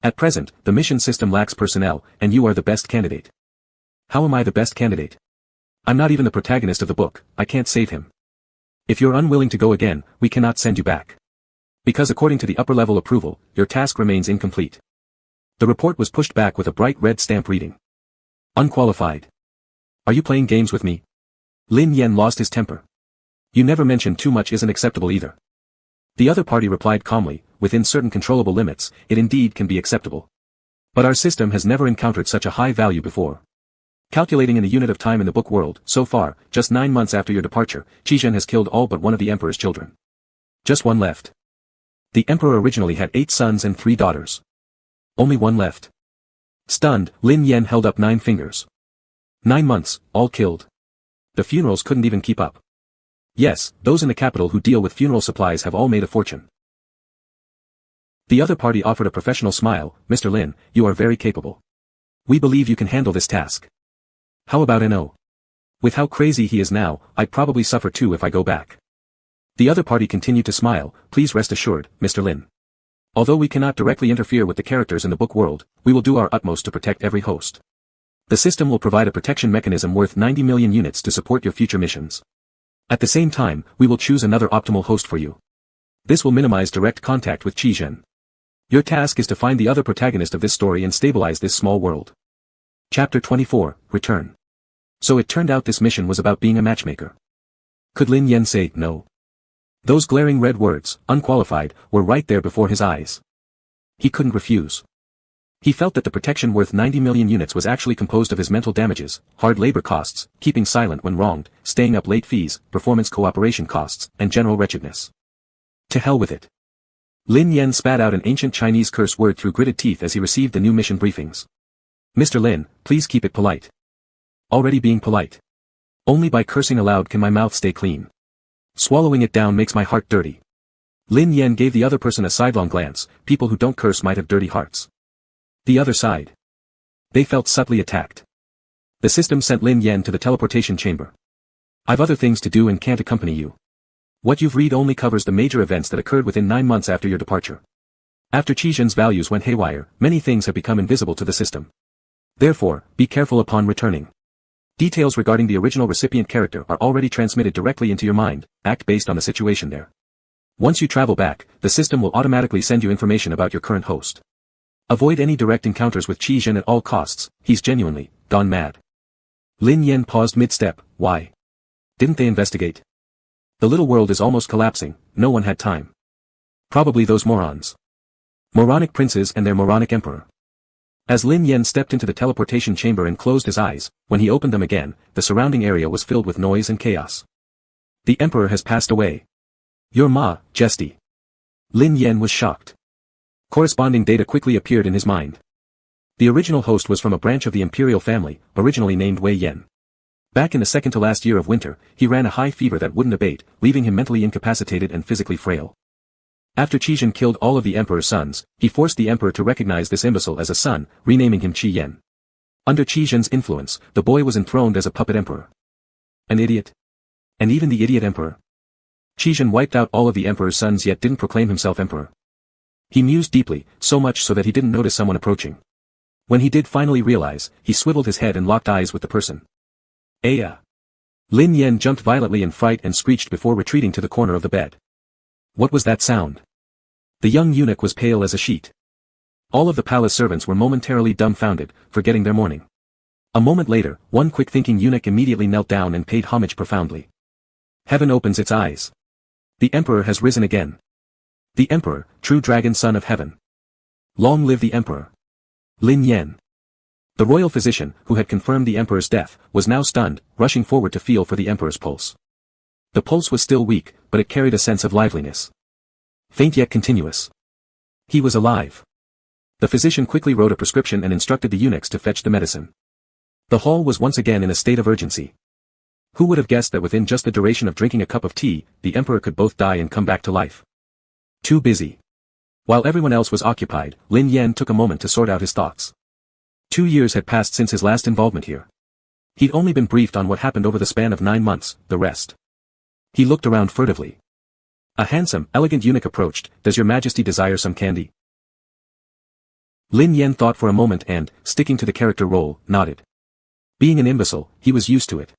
At present, the mission system lacks personnel, and you are the best candidate. How am I the best candidate? I'm not even the protagonist of the book, I can't save him. If you're unwilling to go again, we cannot send you back. Because according to the upper level approval, your task remains incomplete. The report was pushed back with a bright red stamp reading. Unqualified. Are you playing games with me? Lin Yen lost his temper. You never mentioned too much isn't acceptable either. The other party replied calmly, within certain controllable limits, it indeed can be acceptable. But our system has never encountered such a high value before. Calculating in a unit of time in the book world, so far, just 9 months after your departure, Qizhen has killed all but one of the Emperor's children. Just one left. The Emperor originally had 8 sons and 3 daughters. Only one left. Stunned, Lin Yen held up 9 fingers. 9 months, all killed. The funerals couldn't even keep up. Yes, those in the capital who deal with funeral supplies have all made a fortune. The other party offered a professional smile, Mr. Lin, you are very capable. We believe you can handle this task. How about No? With how crazy he is now, I'd probably suffer too if I go back. The other party continued to smile, please rest assured, Mr. Lin. Although we cannot directly interfere with the characters in the book world, we will do our utmost to protect every host. The system will provide a protection mechanism worth 90 million units to support your future missions. At the same time, we will choose another optimal host for you. This will minimize direct contact with Qizhen. Your task is to find the other protagonist of this story and stabilize this small world. Chapter 24, Return. So it turned out this mission was about being a matchmaker. Could Lin Yen say no? Those glaring red words, unqualified, were right there before his eyes. He couldn't refuse. He felt that the protection worth 90 million units was actually composed of his mental damages, hard labor costs, keeping silent when wronged, staying up late fees, performance cooperation costs, and general wretchedness. To hell with it. Lin Yen spat out an ancient Chinese curse word through gritted teeth as he received the new mission briefings. Mr. Lin, please keep it polite. Already being polite. Only by cursing aloud can my mouth stay clean. Swallowing it down makes my heart dirty. Lin Yen gave the other person a sidelong glance. People who don't curse might have dirty hearts. The other side. They felt subtly attacked. The system sent Lin Yen to the teleportation chamber. I've other things to do and can't accompany you. What you've read only covers the major events that occurred within 9 months after your departure. After Qizhen's values went haywire, many things have become invisible to the system. Therefore, be careful upon returning. Details regarding the original recipient character are already transmitted directly into your mind. Act based on the situation there. Once you travel back, the system will automatically send you information about your current host. Avoid any direct encounters with Qizhen at all costs. He's genuinely gone mad. Lin Yen paused mid-step. Why? Didn't they investigate? The little world is almost collapsing. No one had time. Probably those morons. Moronic princes and their moronic emperor. As Lin Yen stepped into the teleportation chamber and closed his eyes, when he opened them again, the surrounding area was filled with noise and chaos. The emperor has passed away. Your ma, Jesty. Lin Yen was shocked. Corresponding data quickly appeared in his mind. The original host was from a branch of the imperial family, originally named Wei Yen. Back in the second to last year of winter, he ran a high fever that wouldn't abate, leaving him mentally incapacitated and physically frail. After Qizhen killed all of the emperor's sons, he forced the emperor to recognize this imbecile as a son, renaming him Qi Yen. Under Qizhen's influence, the boy was enthroned as a puppet emperor. An idiot? And even the idiot emperor? Qizhen wiped out all of the emperor's sons yet didn't proclaim himself emperor. He mused deeply, so much so that he didn't notice someone approaching. When he did finally realize, he swiveled his head and locked eyes with the person. Aya! Lin Yen jumped violently in fright and screeched before retreating to the corner of the bed. What was that sound? The young eunuch was pale as a sheet. All of the palace servants were momentarily dumbfounded, forgetting their mourning. A moment later, one quick-thinking eunuch immediately knelt down and paid homage profoundly. Heaven opens its eyes. The emperor has risen again. The emperor, true dragon son of heaven. Long live the emperor. Lin Yen. The royal physician, who had confirmed the emperor's death, was now stunned, rushing forward to feel for the emperor's pulse. The pulse was still weak, but it carried a sense of liveliness. Faint yet continuous. He was alive. The physician quickly wrote a prescription and instructed the eunuchs to fetch the medicine. The hall was once again in a state of urgency. Who would have guessed that within just the duration of drinking a cup of tea, the emperor could both die and come back to life? Too busy. While everyone else was occupied, Lin Yen took a moment to sort out his thoughts. 2 years had passed since his last involvement here. He'd only been briefed on what happened over the span of 9 months, the rest. He looked around furtively. A handsome, elegant eunuch approached. Does your majesty desire some candy? Lin Yen thought for a moment and, sticking to the character role, nodded. Being an imbecile, he was used to it.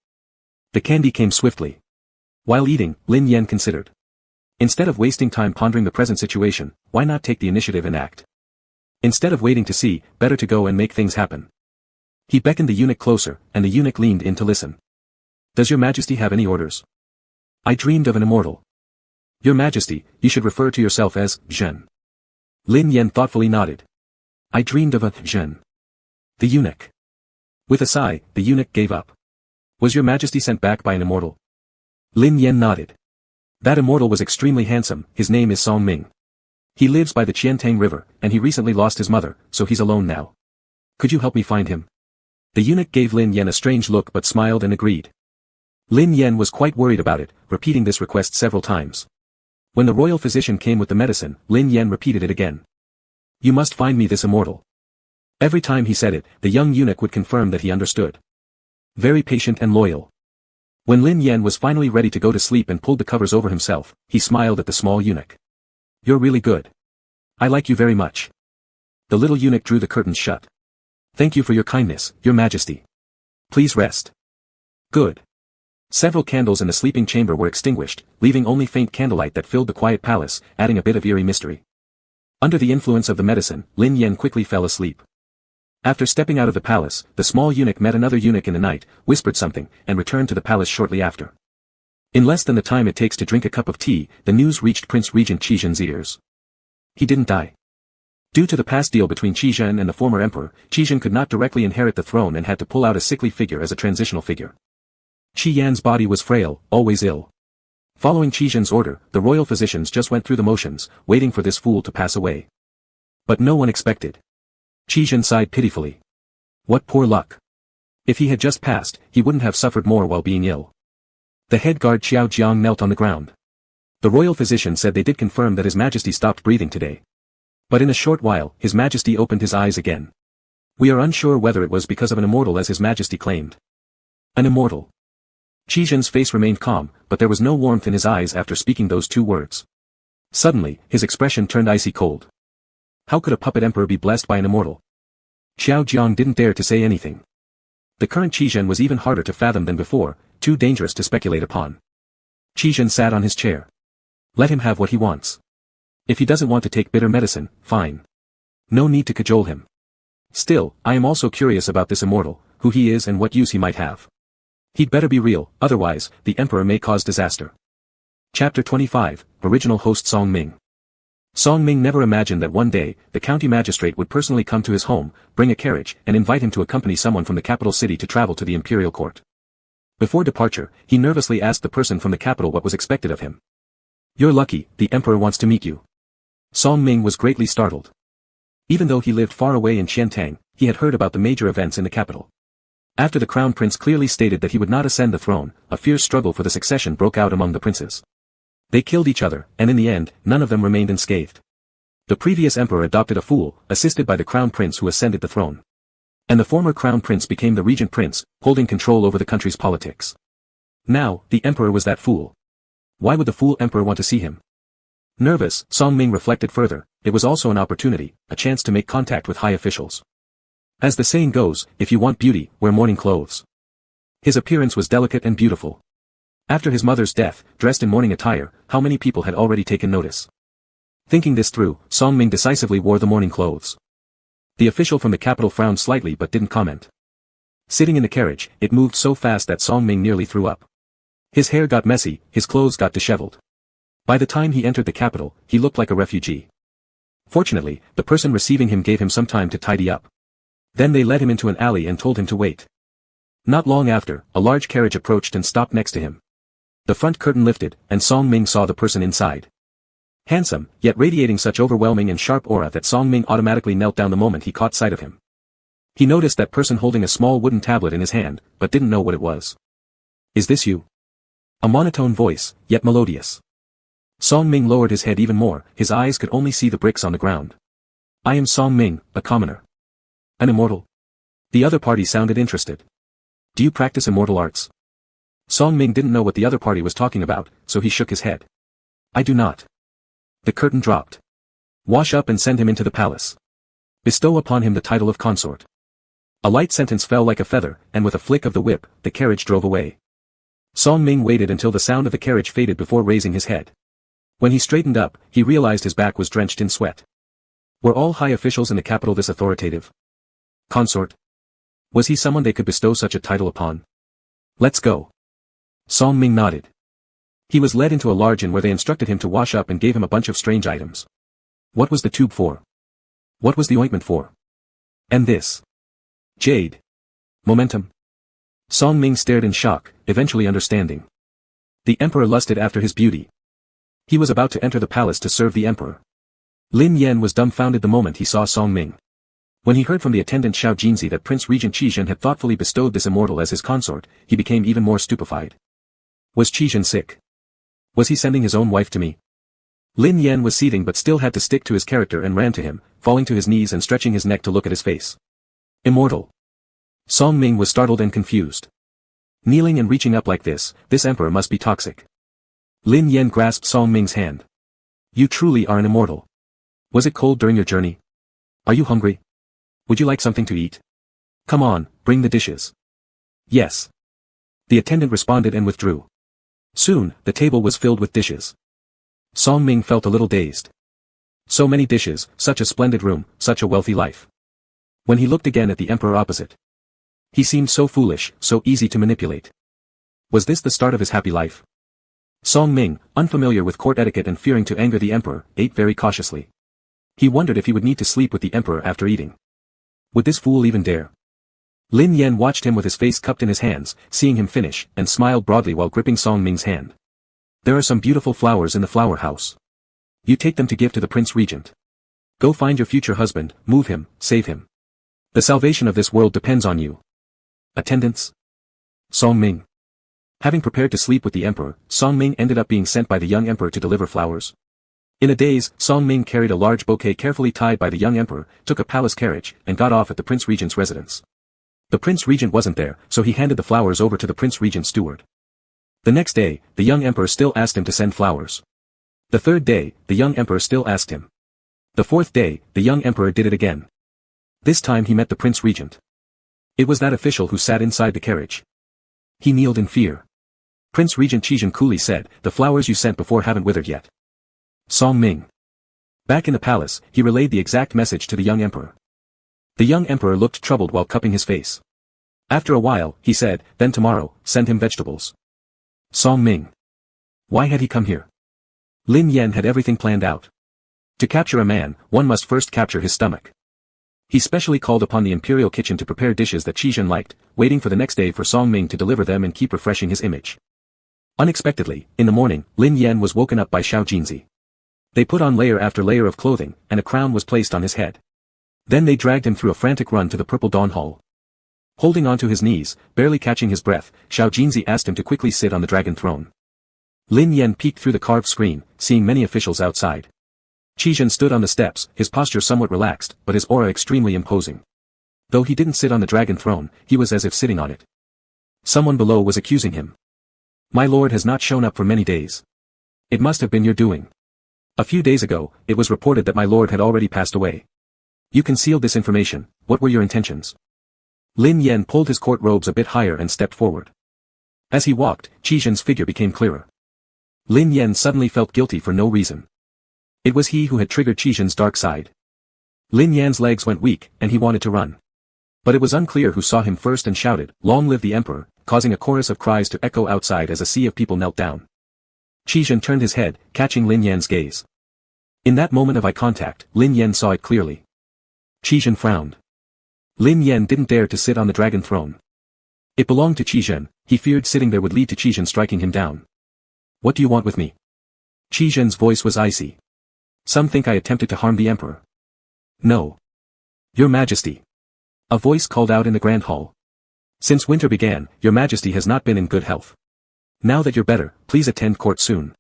The candy came swiftly. While eating, Lin Yen considered. Instead of wasting time pondering the present situation, why not take the initiative and act? Instead of waiting to see, better to go and make things happen. He beckoned the eunuch closer, and the eunuch leaned in to listen. Does your majesty have any orders? I dreamed of an immortal. Your majesty, you should refer to yourself as Zhen. Lin Yen thoughtfully nodded. I dreamed of a Zhen. The eunuch. With a sigh, the eunuch gave up. Was your majesty sent back by an immortal? Lin Yen nodded. That immortal was extremely handsome. His name is Song Ming. He lives by the Qiantang River, and he recently lost his mother, so he's alone now. Could you help me find him? The eunuch gave Lin Yen a strange look but smiled and agreed. Lin Yen was quite worried about it, repeating this request several times. When the royal physician came with the medicine, Lin Yen repeated it again. You must find me this immortal. Every time he said it, the young eunuch would confirm that he understood. Very patient and loyal. When Lin Yen was finally ready to go to sleep and pulled the covers over himself, he smiled at the small eunuch. You're really good. I like you very much. The little eunuch drew the curtains shut. Thank you for your kindness, your majesty. Please rest. Good. Several candles in the sleeping chamber were extinguished, leaving only faint candlelight that filled the quiet palace, adding a bit of eerie mystery. Under the influence of the medicine, Lin Yen quickly fell asleep. After stepping out of the palace, the small eunuch met another eunuch in the night, whispered something, and returned to the palace shortly after. In less than the time it takes to drink a cup of tea, the news reached Prince Regent Qizhen's ears. He didn't die. Due to the past deal between Qizhen and the former emperor, Qizhen could not directly inherit the throne and had to pull out a sickly figure as a transitional figure. Qi Yan's body was frail, always ill. Following Qizhen's order, the royal physicians just went through the motions, waiting for this fool to pass away. But no one expected. Qizhen sighed pitifully. What poor luck. If he had just passed, he wouldn't have suffered more while being ill. The head guard Xiao Jiang knelt on the ground. The royal physician said they did confirm that His Majesty stopped breathing today. But in a short while, His Majesty opened his eyes again. We are unsure whether it was because of an immortal as His Majesty claimed. An immortal. Qizhen's face remained calm, but there was no warmth in his eyes after speaking those two words. Suddenly, his expression turned icy cold. How could a puppet emperor be blessed by an immortal? Xiao Jiang didn't dare to say anything. The current Qizhen was even harder to fathom than before, too dangerous to speculate upon. Qizhen sat on his chair. Let him have what he wants. If he doesn't want to take bitter medicine, fine. No need to cajole him. Still, I am also curious about this immortal, who he is and what use he might have. He'd better be real, otherwise, the emperor may cause disaster. Chapter 25, Original host Song Ming. Song Ming never imagined that one day, the county magistrate would personally come to his home, bring a carriage, and invite him to accompany someone from the capital city to travel to the imperial court. Before departure, he nervously asked the person from the capital what was expected of him. You're lucky, the emperor wants to meet you. Song Ming was greatly startled. Even though he lived far away in Qiantang, he had heard about the major events in the capital. After the crown prince clearly stated that he would not ascend the throne, a fierce struggle for the succession broke out among the princes. They killed each other, and in the end, none of them remained unscathed. The previous emperor adopted a fool, assisted by the crown prince who ascended the throne. And the former crown prince became the regent prince, holding control over the country's politics. Now, the emperor was that fool. Why would the fool emperor want to see him? Nervous, Song Ming reflected further, it was also an opportunity, a chance to make contact with high officials. As the saying goes, if you want beauty, wear mourning clothes. His appearance was delicate and beautiful. After his mother's death, dressed in mourning attire, how many people had already taken notice? Thinking this through, Song Ming decisively wore the mourning clothes. The official from the capital frowned slightly but didn't comment. Sitting in the carriage, it moved so fast that Song Ming nearly threw up. His hair got messy, his clothes got disheveled. By the time he entered the capital, he looked like a refugee. Fortunately, the person receiving him gave him some time to tidy up. Then they led him into an alley and told him to wait. Not long after, a large carriage approached and stopped next to him. The front curtain lifted, and Song Ming saw the person inside. Handsome, yet radiating such overwhelming and sharp aura that Song Ming automatically knelt down the moment he caught sight of him. He noticed that person holding a small wooden tablet in his hand, but didn't know what it was. Is this you? A monotone voice, yet melodious. Song Ming lowered his head even more, his eyes could only see the bricks on the ground. I am Song Ming, a commoner. An immortal? The other party sounded interested. Do you practice immortal arts? Song Ming didn't know what the other party was talking about, so he shook his head. I do not. The curtain dropped. Wash up and send him into the palace. Bestow upon him the title of consort. A light sentence fell like a feather, and with a flick of the whip, the carriage drove away. Song Ming waited until the sound of the carriage faded before raising his head. When he straightened up, he realized his back was drenched in sweat. Were all high officials in the capital this authoritative? Consort? Was he someone they could bestow such a title upon? Let's go. Song Ming nodded. He was led into a large inn where they instructed him to wash up and gave him a bunch of strange items. What was the tube for? What was the ointment for? And this? Jade. Momentum. Song Ming stared in shock, eventually understanding. The emperor lusted after his beauty. He was about to enter the palace to serve the emperor. Lin Yan was dumbfounded the moment he saw Song Ming. When he heard from the attendant Xiao Jinzi that Prince Regent Qizhen had thoughtfully bestowed this immortal as his consort, he became even more stupefied. Was Qizhen sick? Was he sending his own wife to me? Lin Yan was seething but still had to stick to his character and ran to him, falling to his knees and stretching his neck to look at his face. Immortal. Song Ming was startled and confused. Kneeling and reaching up like this emperor must be toxic. Lin Yan grasped Song Ming's hand. You truly are an immortal. Was it cold during your journey? Are you hungry? Would you like something to eat? Come on, bring the dishes. Yes. The attendant responded and withdrew. Soon, the table was filled with dishes. Song Ming felt a little dazed. So many dishes, such a splendid room, such a wealthy life. When he looked again at the emperor opposite, he seemed so foolish, so easy to manipulate. Was this the start of his happy life? Song Ming, unfamiliar with court etiquette and fearing to anger the emperor, ate very cautiously. He wondered if he would need to sleep with the emperor after eating. Would this fool even dare? Lin Yan watched him with his face cupped in his hands, seeing him finish, and smiled broadly while gripping Song Ming's hand. There are some beautiful flowers in the flower house. You take them to give to the Prince Regent. Go find your future husband, move him, save him. The salvation of this world depends on you. Attendants? Song Ming. Having prepared to sleep with the emperor, Song Ming ended up being sent by the young emperor to deliver flowers. In a daze, Song Ming carried a large bouquet carefully tied by the young emperor, took a palace carriage, and got off at the Prince Regent's residence. The Prince Regent wasn't there, so he handed the flowers over to the Prince Regent's steward. The next day, the young emperor still asked him to send flowers. The third day, the young emperor still asked him. The fourth day, the young emperor did it again. This time he met the Prince Regent. It was that official who sat inside the carriage. He kneeled in fear. Prince Regent Qizhen coolly said, "The flowers you sent before haven't withered yet." Song Ming. Back in the palace, he relayed the exact message to the young emperor. The young emperor looked troubled while cupping his face. After a while, he said, "Then tomorrow, send him vegetables." Song Ming. Why had he come here? Lin Yan had everything planned out. To capture a man, one must first capture his stomach. He specially called upon the imperial kitchen to prepare dishes that Qizhen liked, waiting for the next day for Song Ming to deliver them and keep refreshing his image. Unexpectedly, in the morning, Lin Yan was woken up by Xiao Jinzi. They put on layer after layer of clothing, and a crown was placed on his head. Then they dragged him through a frantic run to the Purple Dawn Hall. Holding onto his knees, barely catching his breath, Xiao Jinzi asked him to quickly sit on the dragon throne. Lin Yan peeked through the carved screen, seeing many officials outside. Qizhen stood on the steps, his posture somewhat relaxed, but his aura extremely imposing. Though he didn't sit on the dragon throne, he was as if sitting on it. Someone below was accusing him. "My lord has not shown up for many days. It must have been your doing. A few days ago, it was reported that my lord had already passed away. You concealed this information. What were your intentions?" Lin Yan pulled his court robes a bit higher and stepped forward. As he walked, Qizhen's figure became clearer. Lin Yan suddenly felt guilty for no reason. It was he who had triggered Qizhen's dark side. Lin Yan's legs went weak, and he wanted to run. But it was unclear who saw him first and shouted, "Long live the emperor," causing a chorus of cries to echo outside as a sea of people knelt down. Qizhen turned his head, catching Lin Yan's gaze. In that moment of eye contact, Lin Yan saw it clearly. Qizhen frowned. Lin Yan didn't dare to sit on the dragon throne. It belonged to Qizhen. He feared sitting there would lead to Qizhen striking him down. "What do you want with me?" Qizhen's voice was icy. "Some think I attempted to harm the emperor." "No. Your Majesty." A voice called out in the grand hall. "Since winter began, your Majesty has not been in good health. Now that you're better, please attend court soon.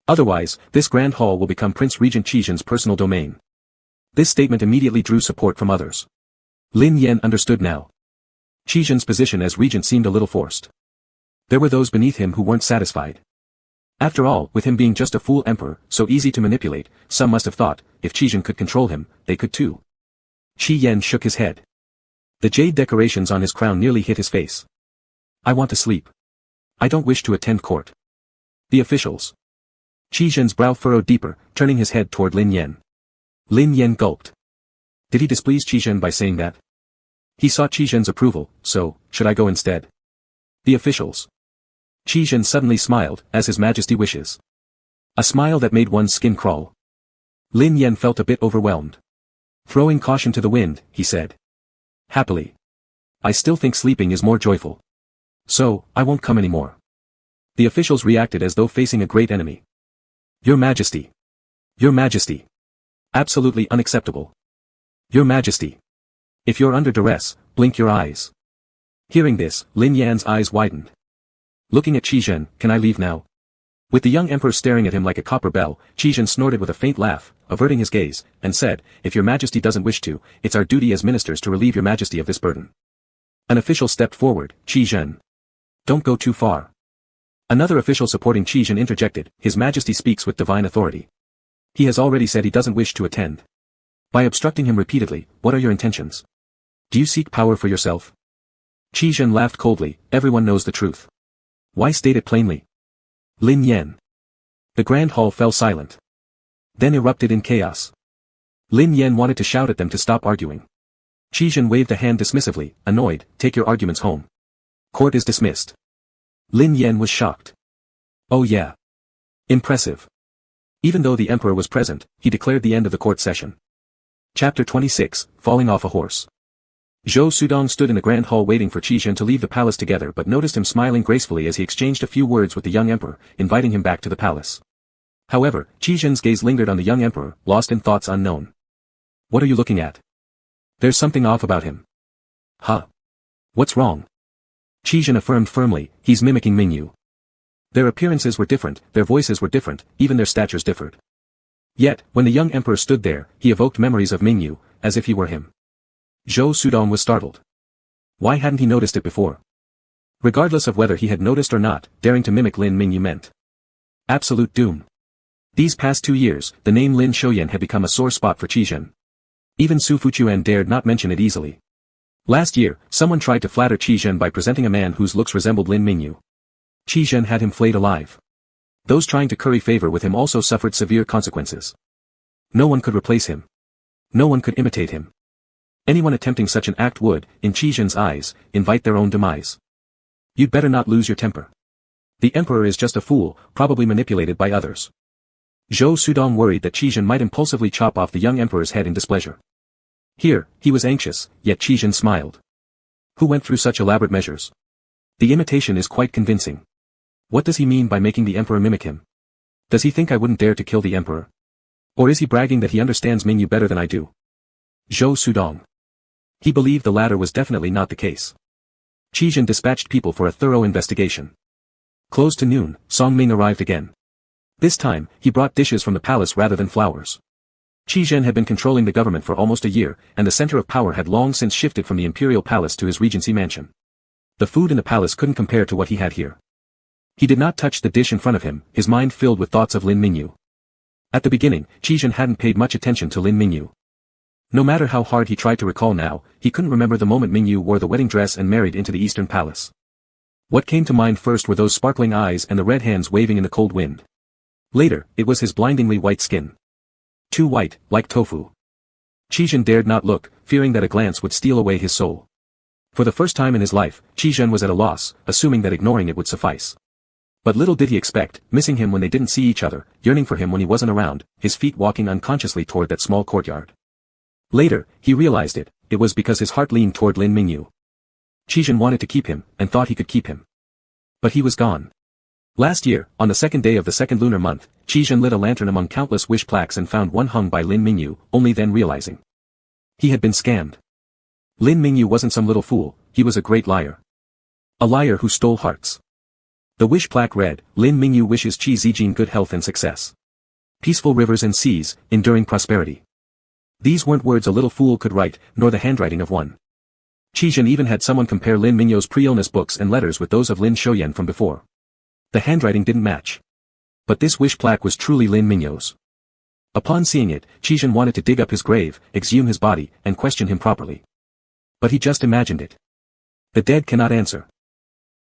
Otherwise, this grand hall will become Prince Regent Qizhen's personal domain." This statement immediately drew support from others. Lin Yan understood now. Qizhen's position as regent seemed a little forced. There were those beneath him who weren't satisfied. After all, with him being just a fool emperor, so easy to manipulate, some must have thought, if Qizhen could control him, they could too. Qi Yan shook his head. The jade decorations on his crown nearly hit his face. "I want to sleep. I don't wish to attend court." The officials. Qizhen's brow furrowed deeper, turning his head toward Lin Yan. Lin Yan gulped. Did he displease Qizhen by saying that? He sought Qizhen's approval, so, should I go instead? The officials. Qizhen suddenly smiled, as His Majesty wishes. A smile that made one's skin crawl. Lin Yan felt a bit overwhelmed. Throwing caution to the wind, he said. Happily. I still think sleeping is more joyful. So, I won't come anymore. The officials reacted as though facing a great enemy. Your Majesty. Your Majesty. Absolutely unacceptable. Your Majesty. If you're under duress, blink your eyes. Hearing this, Lin Yan's eyes widened. Looking at Qizhen, can I leave now? With the young emperor staring at him like a copper bell, Qizhen snorted with a faint laugh, averting his gaze, and said, if your Majesty doesn't wish to, it's our duty as ministers to relieve your Majesty of this burden. An official stepped forward, Qizhen. Don't go too far. Another official supporting Qizhen interjected, His Majesty speaks with divine authority. He has already said he doesn't wish to attend. By obstructing him repeatedly, what are your intentions? Do you seek power for yourself? Qizhen laughed coldly, everyone knows the truth. Why state it plainly? Lin Yan. The grand hall fell silent. Then erupted in chaos. Lin Yan wanted to shout at them to stop arguing. Qi Zhen waved a hand dismissively, annoyed. Take your arguments home. Court is dismissed. Lin Yan was shocked. Oh yeah. Impressive. Even though the emperor was present, he declared the end of the court session. Chapter 26, Falling Off a Horse. Zhou Sudong stood in the grand hall waiting for Qi Zhen to leave the palace together but noticed him smiling gracefully as he exchanged a few words with the young emperor, inviting him back to the palace. However, Qi Zhen's gaze lingered on the young emperor, lost in thoughts unknown. What are you looking at? There's something off about him. Huh? What's wrong? Qi Zhen affirmed firmly, he's mimicking Mingyu. Their appearances were different, their voices were different, even their statures differed. Yet, when the young emperor stood there, he evoked memories of Mingyu, as if he were him. Zhou Sudong was startled. Why hadn't he noticed it before? Regardless of whether he had noticed or not, daring to mimic Lin Mingyu meant absolute doom. These past 2 years, the name Lin Shouyan had become a sore spot for Qi Zhen. Even Su Fuquan dared not mention it easily. Last year, someone tried to flatter Qi Zhen by presenting a man whose looks resembled Lin Mingyu. Qi Zhen had him flayed alive. Those trying to curry favor with him also suffered severe consequences. No one could replace him. No one could imitate him. Anyone attempting such an act would, in Qi Zhen's eyes, invite their own demise. You'd better not lose your temper. The emperor is just a fool, probably manipulated by others. Zhou Sudong worried that Qi Zhen might impulsively chop off the young emperor's head in displeasure. Here, he was anxious, yet Qi Zhen smiled. Who went through such elaborate measures? The imitation is quite convincing. What does he mean by making the emperor mimic him? Does he think I wouldn't dare to kill the emperor? Or is he bragging that he understands Mingyu better than I do? Zhou Sudong. He believed the latter was definitely not the case. Qi Zhen dispatched people for a thorough investigation. Close to noon, Song Ming arrived again. This time, he brought dishes from the palace rather than flowers. Qi Zhen had been controlling the government for almost a year, and the center of power had long since shifted from the imperial palace to his regency mansion. The food in the palace couldn't compare to what he had here. He did not touch the dish in front of him, his mind filled with thoughts of Lin Mingyu. At the beginning, Qi Zhen hadn't paid much attention to Lin Mingyu. No matter how hard he tried to recall now, he couldn't remember the moment Mingyu wore the wedding dress and married into the Eastern Palace. What came to mind first were those sparkling eyes and the red hands waving in the cold wind. Later, it was his blindingly white skin. Too white, like tofu. Qi Zhen dared not look, fearing that a glance would steal away his soul. For the first time in his life, Qi Zhen was at a loss, assuming that ignoring it would suffice. But little did he expect, missing him when they didn't see each other, yearning for him when he wasn't around, his feet walking unconsciously toward that small courtyard. Later, he realized it was because his heart leaned toward Lin Mingyu. Qi Zhen wanted to keep him, and thought he could keep him. But he was gone. Last year, on the second day of the second lunar month, Qi Zhen lit a lantern among countless wish plaques and found one hung by Lin Mingyu, only then realizing he had been scammed. Lin Mingyu wasn't some little fool, he was a great liar. A liar who stole hearts. The wish plaque read, Lin Mingyu wishes Qi Zijin good health and success. Peaceful rivers and seas, enduring prosperity. These weren't words a little fool could write, nor the handwriting of one. Qi Zhen even had someone compare Lin Mingyu's pre-illness books and letters with those of Lin Shouyan from before. The handwriting didn't match. But this wish plaque was truly Lin Mingyu's. Upon seeing it, Qi Zhen wanted to dig up his grave, exhume his body, and question him properly. But he just imagined it. The dead cannot answer.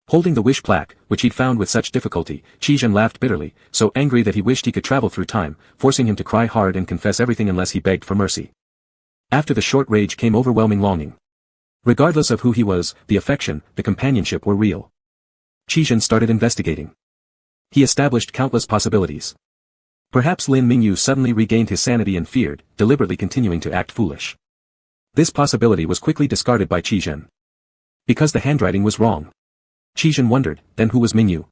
Holding the wish plaque, which he'd found with such difficulty, Qi Zhen laughed bitterly, so angry that he wished he could travel through time, forcing him to cry hard and confess everything unless he begged for mercy. After the short rage came overwhelming longing. Regardless of who he was, the affection, the companionship were real. Qi Zhen started investigating. He established countless possibilities. Perhaps Lin Mingyu suddenly regained his sanity and feared, deliberately continuing to act foolish. This possibility was quickly discarded by Qi Zhen. Because the handwriting was wrong. Qi Zhen wondered, then who was Mingyu?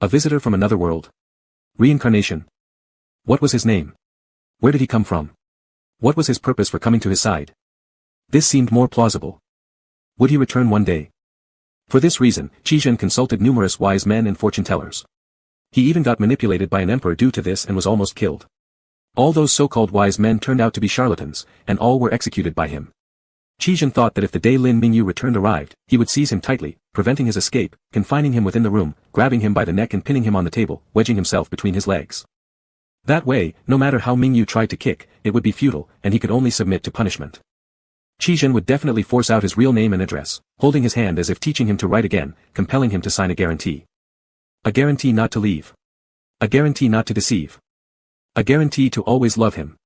A visitor from another world? Reincarnation? What was his name? Where did he come from? What was his purpose for coming to his side? This seemed more plausible. Would he return one day? For this reason, Qi Zhen consulted numerous wise men and fortune-tellers. He even got manipulated by an emperor due to this and was almost killed. All those so-called wise men turned out to be charlatans, and all were executed by him. Qi Zhen thought that if the day Lin Mingyu returned arrived, he would seize him tightly, preventing his escape, confining him within the room, grabbing him by the neck and pinning him on the table, wedging himself between his legs. That way, no matter how Mingyu tried to kick, it would be futile, and he could only submit to punishment. Qi Zhen would definitely force out his real name and address, holding his hand as if teaching him to write again, compelling him to sign a guarantee. A guarantee not to leave. A guarantee not to deceive. A guarantee to always love him.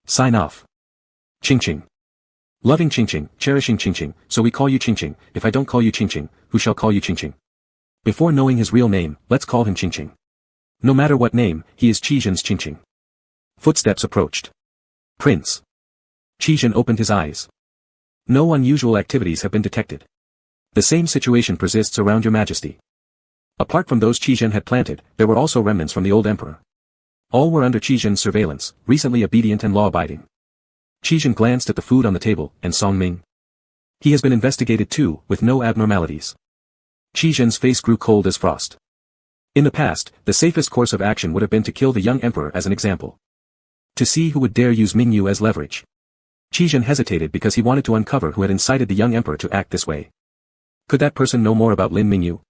Sign off. Ching ching. Loving Qingqing, cherishing Qingqing, so we call you Qingqing. If I don't call you Qingqing, who shall call you Qingqing? Before knowing his real name, let's call him Qingqing. No matter what name, he is Qizhen's Qingqing. Footsteps approached. Prince. Qizhen opened his eyes. No unusual activities have been detected. The same situation persists around your majesty. Apart from those Qizhen had planted, there were also remnants from the old emperor. All were under Qizhen's surveillance, recently obedient and law-abiding. Qizhen glanced at the food on the table, and Song Ming. He has been investigated too, with no abnormalities. Qizhen's face grew cold as frost. In the past, the safest course of action would have been to kill the young emperor as an example. To see who would dare use Mingyu as leverage. Qizhen hesitated because he wanted to uncover who had incited the young emperor to act this way. Could that person know more about Lin Mingyu?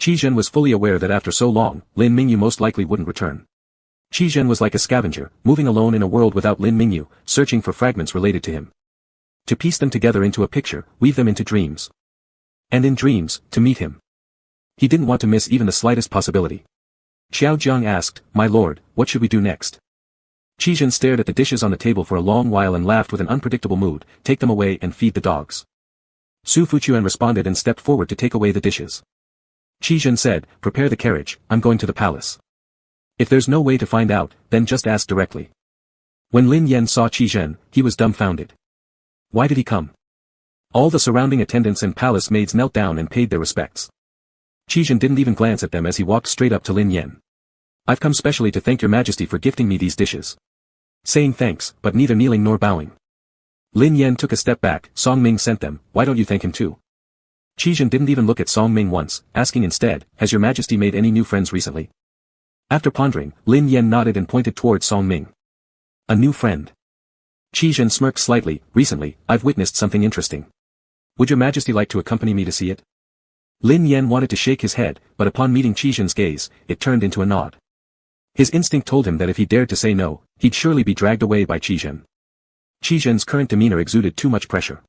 Qizhen was fully aware that after so long, Lin Mingyu most likely wouldn't return. Qizhen was like a scavenger, moving alone in a world without Lin Mingyu, searching for fragments related to him. To piece them together into a picture, weave them into dreams. And in dreams, to meet him. He didn't want to miss even the slightest possibility. Xiao Jiang asked, "My lord, what should we do next?" Qizhen stared at the dishes on the table for a long while and laughed with an unpredictable mood, "Take them away and feed the dogs." Su Fuchuan responded and stepped forward to take away the dishes. Qizhen said, "Prepare the carriage, I'm going to the palace. If there's no way to find out, then just ask directly." When Lin Yan saw Qizhen, he was dumbfounded. Why did he come? All the surrounding attendants and palace maids knelt down and paid their respects. Qizhen didn't even glance at them as he walked straight up to Lin Yan. "I've come specially to thank your majesty for gifting me these dishes." Saying thanks, but neither kneeling nor bowing. Lin Yan took a step back. "Song Ming sent them, why don't you thank him too?" Qizhen didn't even look at Song Ming once, asking instead, "Has your majesty made any new friends recently?" After pondering, Lin Yan nodded and pointed toward Song Ming. "A new friend?" Qizhen smirked slightly. "Recently, I've witnessed something interesting. Would your majesty like to accompany me to see it?" Lin Yan wanted to shake his head, but upon meeting Qizhen's gaze, it turned into a nod. His instinct told him that if he dared to say no, he'd surely be dragged away by Qizhen. Qizhen's current demeanor exuded too much pressure.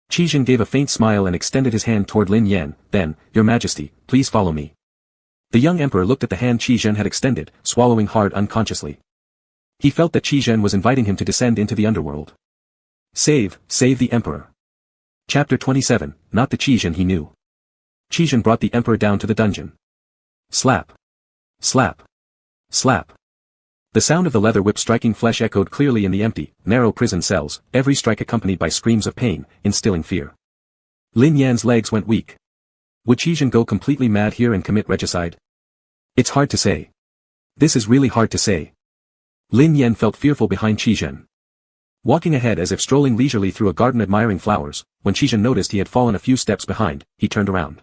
Qizhen gave a faint smile and extended his hand toward Lin Yan, then, "Your majesty, please follow me." The young emperor looked at the hand Qizhen had extended, swallowing hard unconsciously. He felt that Qizhen was inviting him to descend into the underworld. Save the emperor. Chapter 27, not the Qizhen he knew. Qizhen brought the emperor down to the dungeon. Slap. Slap. Slap. The sound of the leather whip striking flesh echoed clearly in the empty, narrow prison cells, every strike accompanied by screams of pain, instilling fear. Lin Yan's legs went weak. Would Qizhen go completely mad here and commit regicide? It's hard to say. This is really hard to say. Lin Yan felt fearful behind Qizhen. Walking ahead as if strolling leisurely through a garden admiring flowers, when Qizhen noticed he had fallen a few steps behind, he turned around.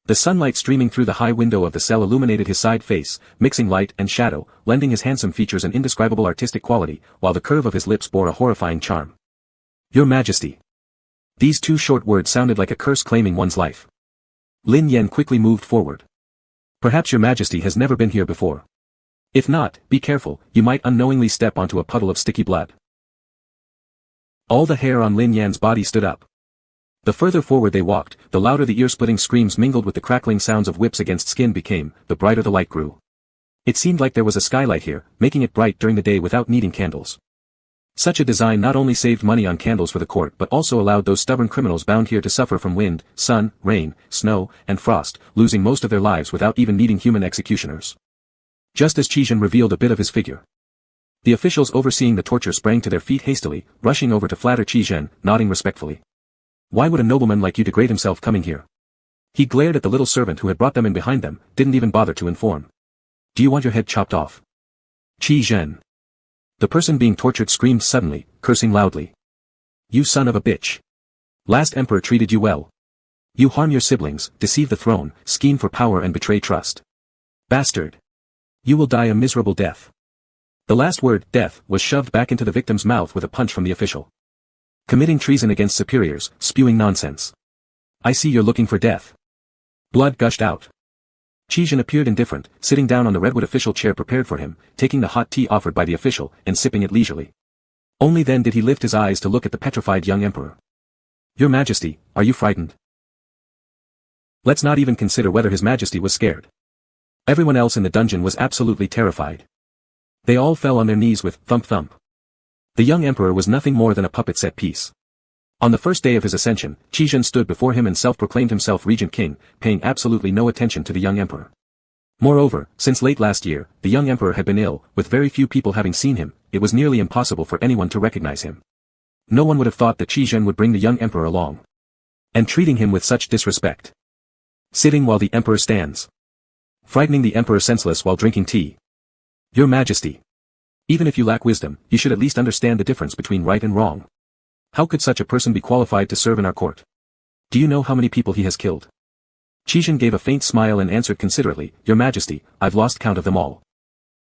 The sunlight streaming through the high window of the cell illuminated his side face, mixing light and shadow, lending his handsome features an indescribable artistic quality, while the curve of his lips bore a horrifying charm. "Your Majesty." These two short words sounded like a curse claiming one's life. Lin Yan quickly moved forward. "Perhaps your Majesty has never been here before. If not, be careful, you might unknowingly step onto a puddle of sticky blood." All the hair on Lin Yan's body stood up. The further forward they walked, the louder the ear-splitting screams mingled with the crackling sounds of whips against skin became, the brighter the light grew. It seemed like there was a skylight here, making it bright during the day without needing candles. Such a design not only saved money on candles for the court but also allowed those stubborn criminals bound here to suffer from wind, sun, rain, snow, and frost, losing most of their lives without even needing human executioners. Just as Qizhen revealed a bit of his figure. The officials overseeing the torture sprang to their feet hastily, rushing over to flatter Qizhen, nodding respectfully. Why would a nobleman like you degrade himself coming here? He glared at the little servant who had brought them in behind them, didn't even bother to inform. Do you want your head chopped off? Qizhen. The person being tortured screamed suddenly, cursing loudly. You son of a bitch. Last emperor treated you well. You harm your siblings, deceive the throne, scheme for power and betray trust. Bastard. You will die a miserable death. The last word, death, was shoved back into the victim's mouth with a punch from the official. Committing treason against superiors, spewing nonsense. I see you're looking for death. Blood gushed out. Qizhen appeared indifferent, sitting down on the redwood official chair prepared for him, taking the hot tea offered by the official, and sipping it leisurely. Only then did he lift his eyes to look at the petrified young emperor. Your Majesty, are you frightened? Let's not even consider whether His Majesty was scared. Everyone else in the dungeon was absolutely terrified. They all fell on their knees with thump thump. The young emperor was nothing more than a puppet set piece. On the first day of his ascension, Qizhen stood before him and self-proclaimed himself regent king, paying absolutely no attention to the young emperor. Moreover, since late last year, the young emperor had been ill, with very few people having seen him, it was nearly impossible for anyone to recognize him. No one would have thought that Qizhen would bring the young emperor along. And treating him with such disrespect. Sitting while the emperor stands. Frightening the emperor senseless while drinking tea. Your Majesty. Even if you lack wisdom, you should at least understand the difference between right and wrong. How could such a person be qualified to serve in our court? Do you know how many people he has killed? Qizhen gave a faint smile and answered considerately, Your Majesty, I've lost count of them all.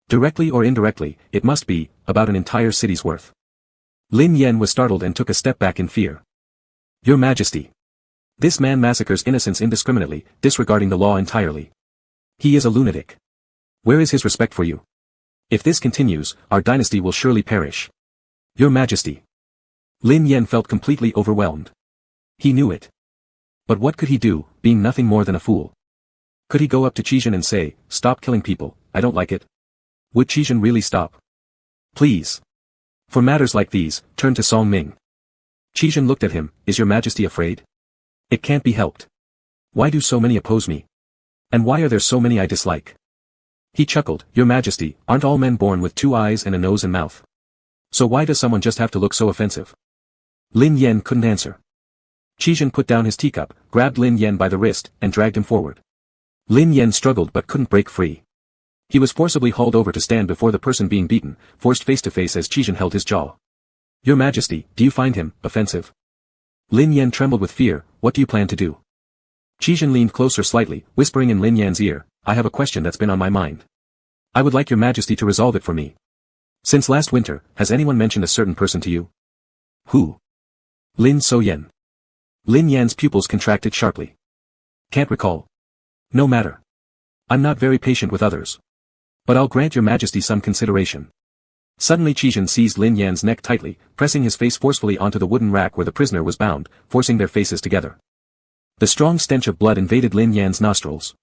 Directly or indirectly, it must be, about an entire city's worth. Lin Yen was startled and took a step back in fear. Your Majesty. This man massacres innocents indiscriminately, disregarding the law entirely. He is a lunatic. Where is his respect for you? If this continues, our dynasty will surely perish. Your Majesty. Lin Yen felt completely overwhelmed. He knew it. But what could he do, being nothing more than a fool? Could he go up to Qizhen and say, Stop killing people, I don't like it? Would Qizhen really stop? Please. For matters like these, turn to Song Ming. Qizhen looked at him, Is your Majesty afraid? It can't be helped. Why do so many oppose me? And why are there so many I dislike? He chuckled, Your Majesty, aren't all men born with 2 eyes and a nose and mouth? So why does someone just have to look so offensive? Lin Yen couldn't answer. Qizhen put down his teacup, grabbed Lin Yen by the wrist, and dragged him forward. Lin Yen struggled but couldn't break free. He was forcibly hauled over to stand before the person being beaten, forced face to face as Qizhen held his jaw. Your Majesty, do you find him offensive? Lin Yen trembled with fear, What do you plan to do? Qizhen leaned closer slightly, whispering in Lin Yan's ear, I have a question that's been on my mind. I would like your Majesty to resolve it for me. Since last winter, has anyone mentioned a certain person to you? Who? Lin So-yen. Lin Yan's pupils contracted sharply. Can't recall. No matter. I'm not very patient with others. But I'll grant your Majesty some consideration. Suddenly Qizhen seized Lin Yan's neck tightly, pressing his face forcefully onto the wooden rack where the prisoner was bound, forcing their faces together. The strong stench of blood invaded Lin Yan's nostrils.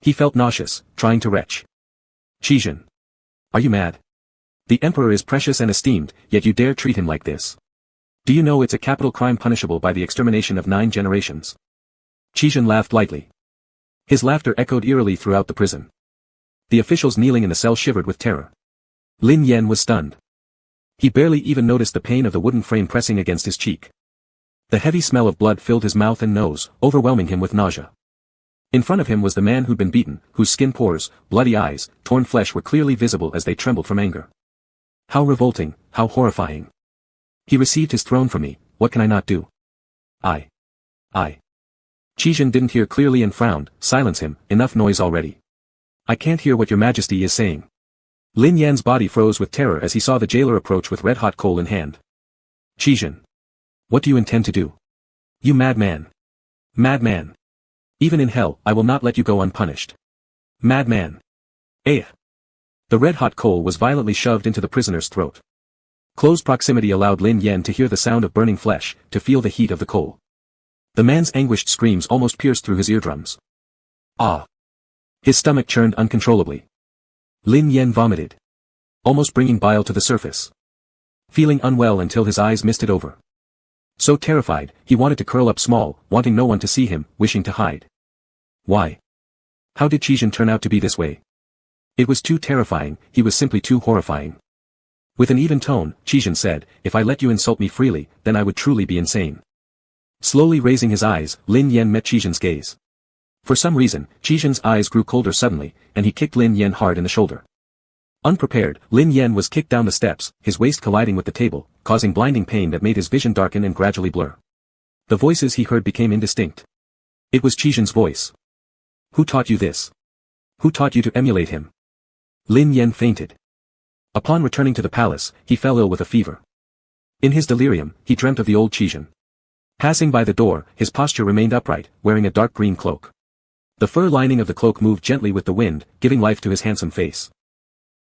He felt nauseous, trying to retch. Qizhen. Are you mad? The emperor is precious and esteemed, yet you dare treat him like this. Do you know it's a capital crime punishable by the extermination of 9 generations? Qizhen laughed lightly. His laughter echoed eerily throughout the prison. The officials kneeling in the cell shivered with terror. Lin Yen was stunned. He barely even noticed the pain of the wooden frame pressing against his cheek. The heavy smell of blood filled his mouth and nose, overwhelming him with nausea. In front of him was the man who'd been beaten, whose skin pores, bloody eyes, torn flesh were clearly visible as they trembled from anger. How revolting, how horrifying. He received his throne from me, what can I not do? I. Qizhen didn't hear clearly and frowned, silence him, enough noise already. I can't hear what your Majesty is saying. Lin Yan's body froze with terror as he saw the jailer approach with red-hot coal in hand. Qizhen. What do you intend to do? You madman. Madman. Even in hell, I will not let you go unpunished. Madman. Eh. The red-hot coal was violently shoved into the prisoner's throat. Close proximity allowed Lin Yen to hear the sound of burning flesh, to feel the heat of the coal. The man's anguished screams almost pierced through his eardrums. Ah! His stomach churned uncontrollably. Lin Yen vomited. Almost bringing bile to the surface. Feeling unwell until his eyes misted over. So terrified, he wanted to curl up small, wanting no one to see him, wishing to hide. Why? How did Qizhen turn out to be this way? It was too terrifying, he was simply too horrifying. With an even tone, Qizhen said, If I let you insult me freely, then I would truly be insane. Slowly raising his eyes, Lin Yen met Qizhen's gaze. For some reason, Qizhen's eyes grew colder suddenly, and he kicked Lin Yen hard in the shoulder. Unprepared, Lin Yen was kicked down the steps, his waist colliding with the table, causing blinding pain that made his vision darken and gradually blur. The voices he heard became indistinct. It was Qizhen's voice. Who taught you this? Who taught you to emulate him? Lin Yen fainted. Upon returning to the palace, he fell ill with a fever. In his delirium, he dreamt of the old Qizhen. Passing by the door, his posture remained upright, wearing a dark green cloak. The fur lining of the cloak moved gently with the wind, giving life to his handsome face.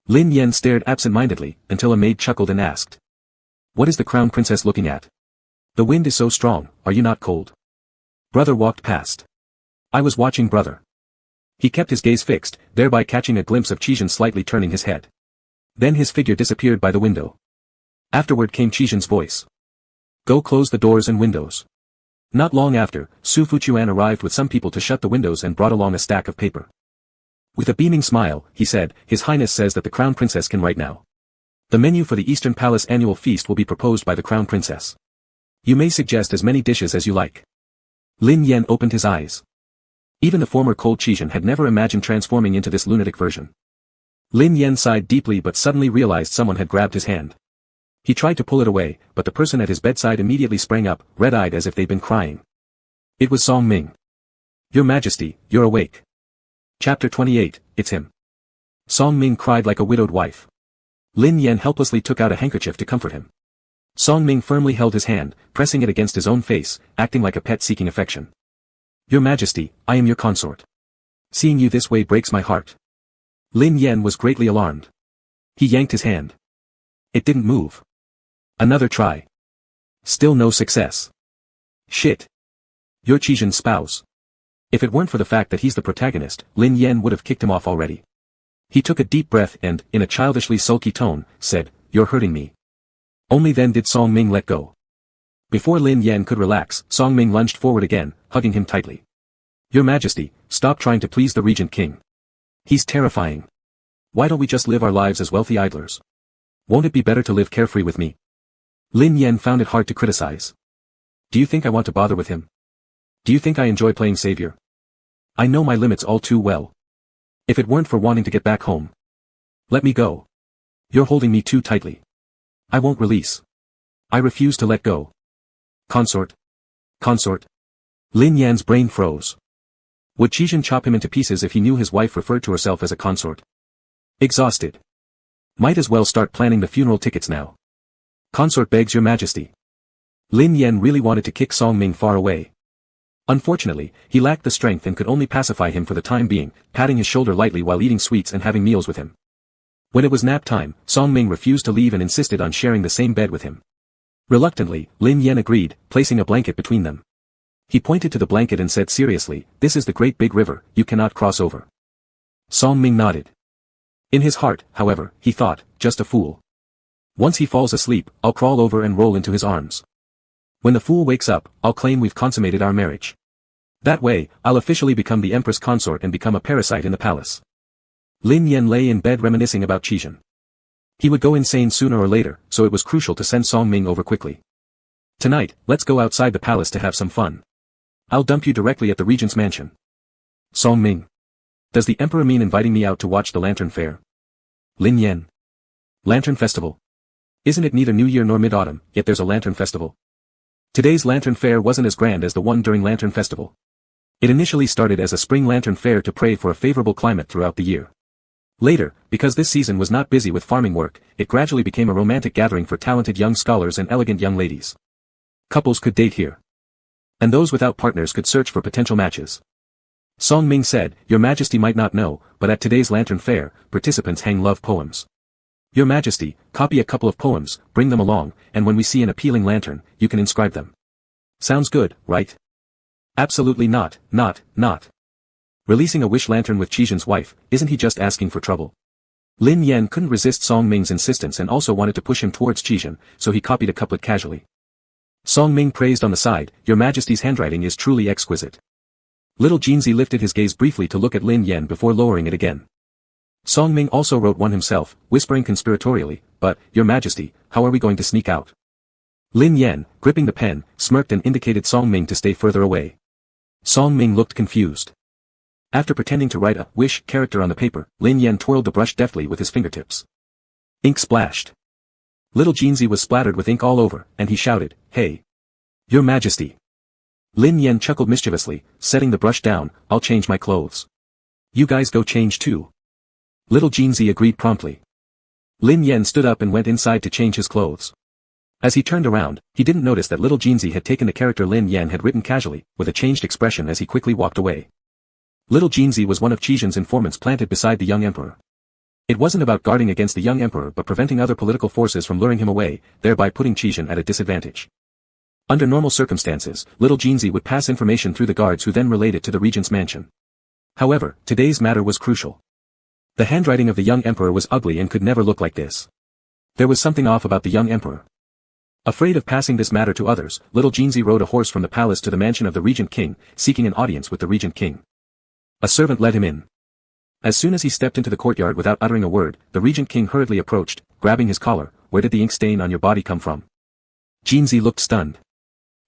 Lin Yen stared absent-mindedly, until a maid chuckled and asked. What is the crown princess looking at? The wind is so strong, are you not cold? Brother walked past. I was watching brother. He kept his gaze fixed, thereby catching a glimpse of Qizhen slightly turning his head. Then his figure disappeared by the window. Afterward came Qizhen's voice. Go close the doors and windows. Not long after, Su Fuchuan arrived with some people to shut the windows and brought along a stack of paper. With a beaming smile, he said, His Highness says that the Crown Princess can write now. The menu for the Eastern Palace annual feast will be proposed by the Crown Princess. You may suggest as many dishes as you like. Lin Yan opened his eyes. Even the former cold Qijin had never imagined transforming into this lunatic version. Lin Yan sighed deeply but suddenly realized someone had grabbed his hand. He tried to pull it away, but the person at his bedside immediately sprang up, red-eyed as if they'd been crying. It was Song Ming. Your Majesty, you're awake. Chapter 28, It's him. Song Ming cried like a widowed wife. Lin Yan helplessly took out a handkerchief to comfort him. Song Ming firmly held his hand, pressing it against his own face, acting like a pet seeking affection. Your Majesty, I am your consort. Seeing you this way breaks my heart. Lin Yan was greatly alarmed. He yanked his hand. It didn't move. Another try. Still no success. Shit. You're Qijin's spouse. If it weren't for the fact that he's the protagonist, Lin Yan would have kicked him off already. He took a deep breath and, in a childishly sulky tone, said, You're hurting me. Only then did Song Ming let go. Before Lin Yan could relax, Song Ming lunged forward again, hugging him tightly. Your Majesty, stop trying to please the Regent King. He's terrifying. Why don't we just live our lives as wealthy idlers? Won't it be better to live carefree with me? Lin Yan found it hard to criticize. Do you think I want to bother with him? Do you think I enjoy playing savior? I know my limits all too well. If it weren't for wanting to get back home. Let me go. You're holding me too tightly. I won't release. I refuse to let go. Consort. Consort. Lin Yan's brain froze. Would Qijin chop him into pieces if he knew his wife referred to herself as a consort? Exhausted. Might as well start planning the funeral tickets now. Consort begs your Majesty. Lin Yan really wanted to kick Song Ming far away. Unfortunately, he lacked the strength and could only pacify him for the time being, patting his shoulder lightly while eating sweets and having meals with him. When it was nap time, Song Ming refused to leave and insisted on sharing the same bed with him. Reluctantly, Lin Yan agreed, placing a blanket between them. He pointed to the blanket and said seriously, This is the great big river, you cannot cross over. Song Ming nodded. In his heart, however, he thought, just a fool. Once he falls asleep, I'll crawl over and roll into his arms. When the fool wakes up, I'll claim we've consummated our marriage. That way, I'll officially become the Empress consort and become a parasite in the palace. Lin Yan lay in bed reminiscing about Qijin. He would go insane sooner or later, so it was crucial to send Song Ming over quickly. Tonight, let's go outside the palace to have some fun. I'll dump you directly at the regent's mansion. Song Ming. Does the emperor mean inviting me out to watch the lantern fair? Lin Yan. Lantern festival. Isn't it neither New Year nor mid-autumn, yet there's a lantern festival? Today's lantern fair wasn't as grand as the one during lantern festival. It initially started as a spring lantern fair to pray for a favorable climate throughout the year. Later, because this season was not busy with farming work, it gradually became a romantic gathering for talented young scholars and elegant young ladies. Couples could date here. And those without partners could search for potential matches. Song Ming said, Your Majesty might not know, but at today's lantern fair, participants hang love poems. Your Majesty, copy a couple of poems, bring them along, and when we see an appealing lantern, you can inscribe them. Sounds good, right? Absolutely not. Releasing a wish lantern with Qijin's wife, isn't he just asking for trouble? Lin Yan couldn't resist Song Ming's insistence and also wanted to push him towards Qijin, so he copied a couplet casually. Song Ming praised on the side, Your Majesty's handwriting is truly exquisite. Little Jinzi lifted his gaze briefly to look at Lin Yan before lowering it again. Song Ming also wrote one himself, whispering conspiratorially, But, Your Majesty, how are we going to sneak out? Lin Yan, gripping the pen, smirked and indicated Song Ming to stay further away. Song Ming looked confused. After pretending to write a wish character on the paper, Lin Yan twirled the brush deftly with his fingertips. Ink splashed. Little Jinzi was splattered with ink all over, and he shouted, Hey! Your Majesty! Lin Yan chuckled mischievously, setting the brush down, I'll change my clothes. You guys go change too. Little Jinzi agreed promptly. Lin Yan stood up and went inside to change his clothes. As he turned around, he didn't notice that little Jinzi had taken the character Lin Yan had written casually, with a changed expression as he quickly walked away. Little Jinzi was one of Qijin's informants planted beside the young emperor. It wasn't about guarding against the young emperor but preventing other political forces from luring him away, thereby putting Qijin at a disadvantage. Under normal circumstances, little Jinzi would pass information through the guards who then relayed it to the regent's mansion. However, today's matter was crucial. The handwriting of the young emperor was ugly and could never look like this. There was something off about the young emperor. Afraid of passing this matter to others, little Jinzi rode a horse from the palace to the mansion of the regent king, seeking an audience with the regent king. A servant led him in. As soon as he stepped into the courtyard without uttering a word, the regent king hurriedly approached, grabbing his collar. Where did the ink stain on your body come from? Jinzi looked stunned.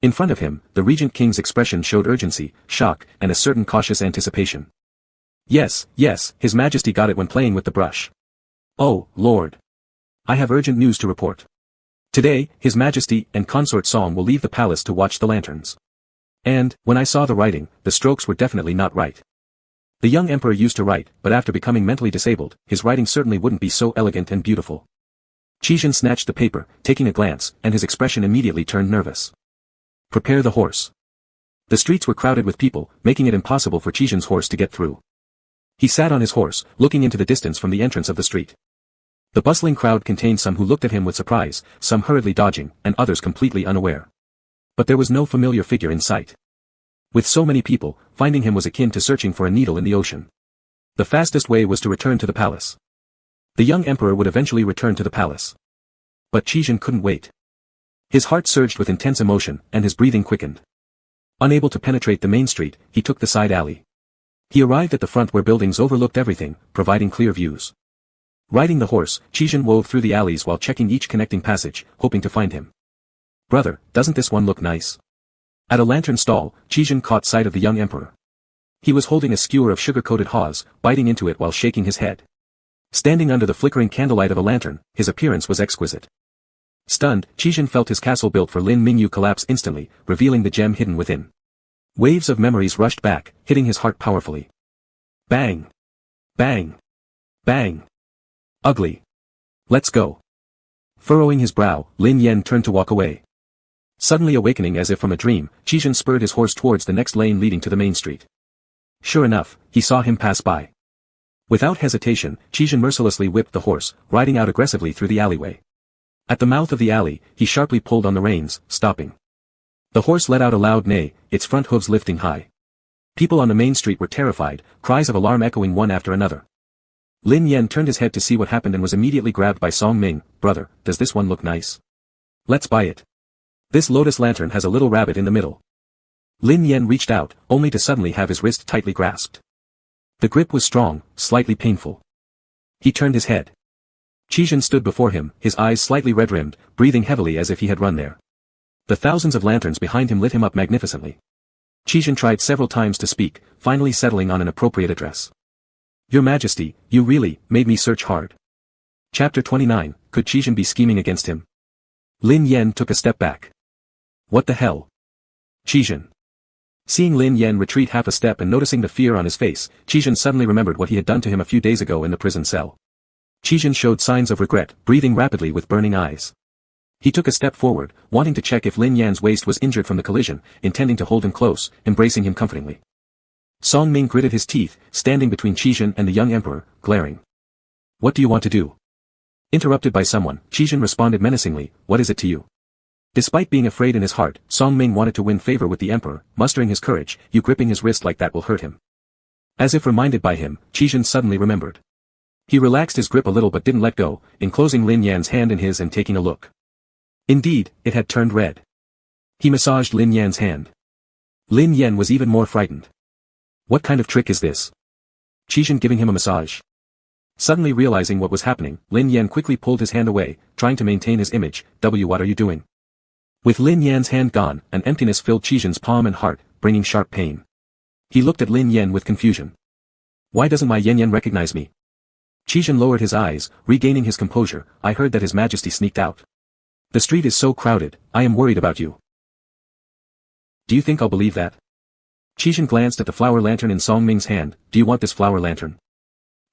In front of him, the regent king's expression showed urgency, shock, and a certain cautious anticipation. Yes, His Majesty got it when playing with the brush. Oh, Lord. I have urgent news to report. Today, His Majesty and Consort Song will leave the palace to watch the lanterns. And, when I saw the writing, the strokes were definitely not right. The young emperor used to write, but after becoming mentally disabled, his writing certainly wouldn't be so elegant and beautiful. Qizhen snatched the paper, taking a glance, and his expression immediately turned nervous. Prepare the horse. The streets were crowded with people, making it impossible for Qizhen's horse to get through. He sat on his horse, looking into the distance from the entrance of the street. The bustling crowd contained some who looked at him with surprise, some hurriedly dodging, and others completely unaware. But there was no familiar figure in sight. With so many people, finding him was akin to searching for a needle in the ocean. The fastest way was to return to the palace. The young emperor would eventually return to the palace. But Qizhen couldn't wait. His heart surged with intense emotion, and his breathing quickened. Unable to penetrate the main street, he took the side alley. He arrived at the front where buildings overlooked everything, providing clear views. Riding the horse, Qizhen wove through the alleys while checking each connecting passage, hoping to find him. Brother, doesn't this one look nice? At a lantern stall, Qizhen caught sight of the young emperor. He was holding a skewer of sugar-coated haws, biting into it while shaking his head. Standing under the flickering candlelight of a lantern, his appearance was exquisite. Stunned, Qizhen felt his castle built for Lin Mingyu collapse instantly, revealing the gem hidden within. Waves of memories rushed back, hitting his heart powerfully. Bang! Bang! Bang! Ugly. Let's go. Furrowing his brow, Lin Yen turned to walk away. Suddenly awakening as if from a dream, Qizhen spurred his horse towards the next lane leading to the main street. Sure enough, he saw him pass by. Without hesitation, Qizhen mercilessly whipped the horse, riding out aggressively through the alleyway. At the mouth of the alley, he sharply pulled on the reins, stopping. The horse let out a loud neigh, its front hooves lifting high. People on the main street were terrified, cries of alarm echoing one after another. Lin Yen turned his head to see what happened and was immediately grabbed by Song Ming. Brother, does this one look nice? Let's buy it. This lotus lantern has a little rabbit in the middle. Lin Yen reached out, only to suddenly have his wrist tightly grasped. The grip was strong, slightly painful. He turned his head. Qizhen stood before him, his eyes slightly red-rimmed, breathing heavily as if he had run there. The thousands of lanterns behind him lit him up magnificently. Qizhen tried several times to speak, finally settling on an appropriate address. Your Majesty, you really made me search hard. Chapter 29, could Qizhen be scheming against him? Lin Yen took a step back. What the hell? Qizhen. Seeing Lin Yen retreat half a step and noticing the fear on his face, Qizhen suddenly remembered what he had done to him a few days ago in the prison cell. Qizhen showed signs of regret, breathing rapidly with burning eyes. He took a step forward, wanting to check if Lin Yan's waist was injured from the collision, intending to hold him close, embracing him comfortingly. Song Ming gritted his teeth, standing between Qizhen and the young emperor, glaring. What do you want to do? Interrupted by someone, Qizhen responded menacingly, what is it to you? Despite being afraid in his heart, Song Ming wanted to win favor with the emperor, mustering his courage. You gripping his wrist like that will hurt him. As if reminded by him, Qizhen suddenly remembered. He relaxed his grip a little but didn't let go, enclosing Lin Yan's hand in his and taking a look. Indeed, it had turned red. He massaged Lin Yan's hand. Lin Yan was even more frightened. What kind of trick is this? Qizhen giving him a massage. Suddenly realizing what was happening, Lin Yan quickly pulled his hand away, trying to maintain his image. What are you doing? With Lin Yan's hand gone, an emptiness filled Qizhen's palm and heart, bringing sharp pain. He looked at Lin Yan with confusion. Why doesn't my Yan Yan recognize me? Qizhen lowered his eyes, regaining his composure. I heard that His Majesty sneaked out. The street is so crowded, I am worried about you. Do you think I'll believe that? Qizhen glanced at the flower lantern in Song Ming's hand. Do you want this flower lantern?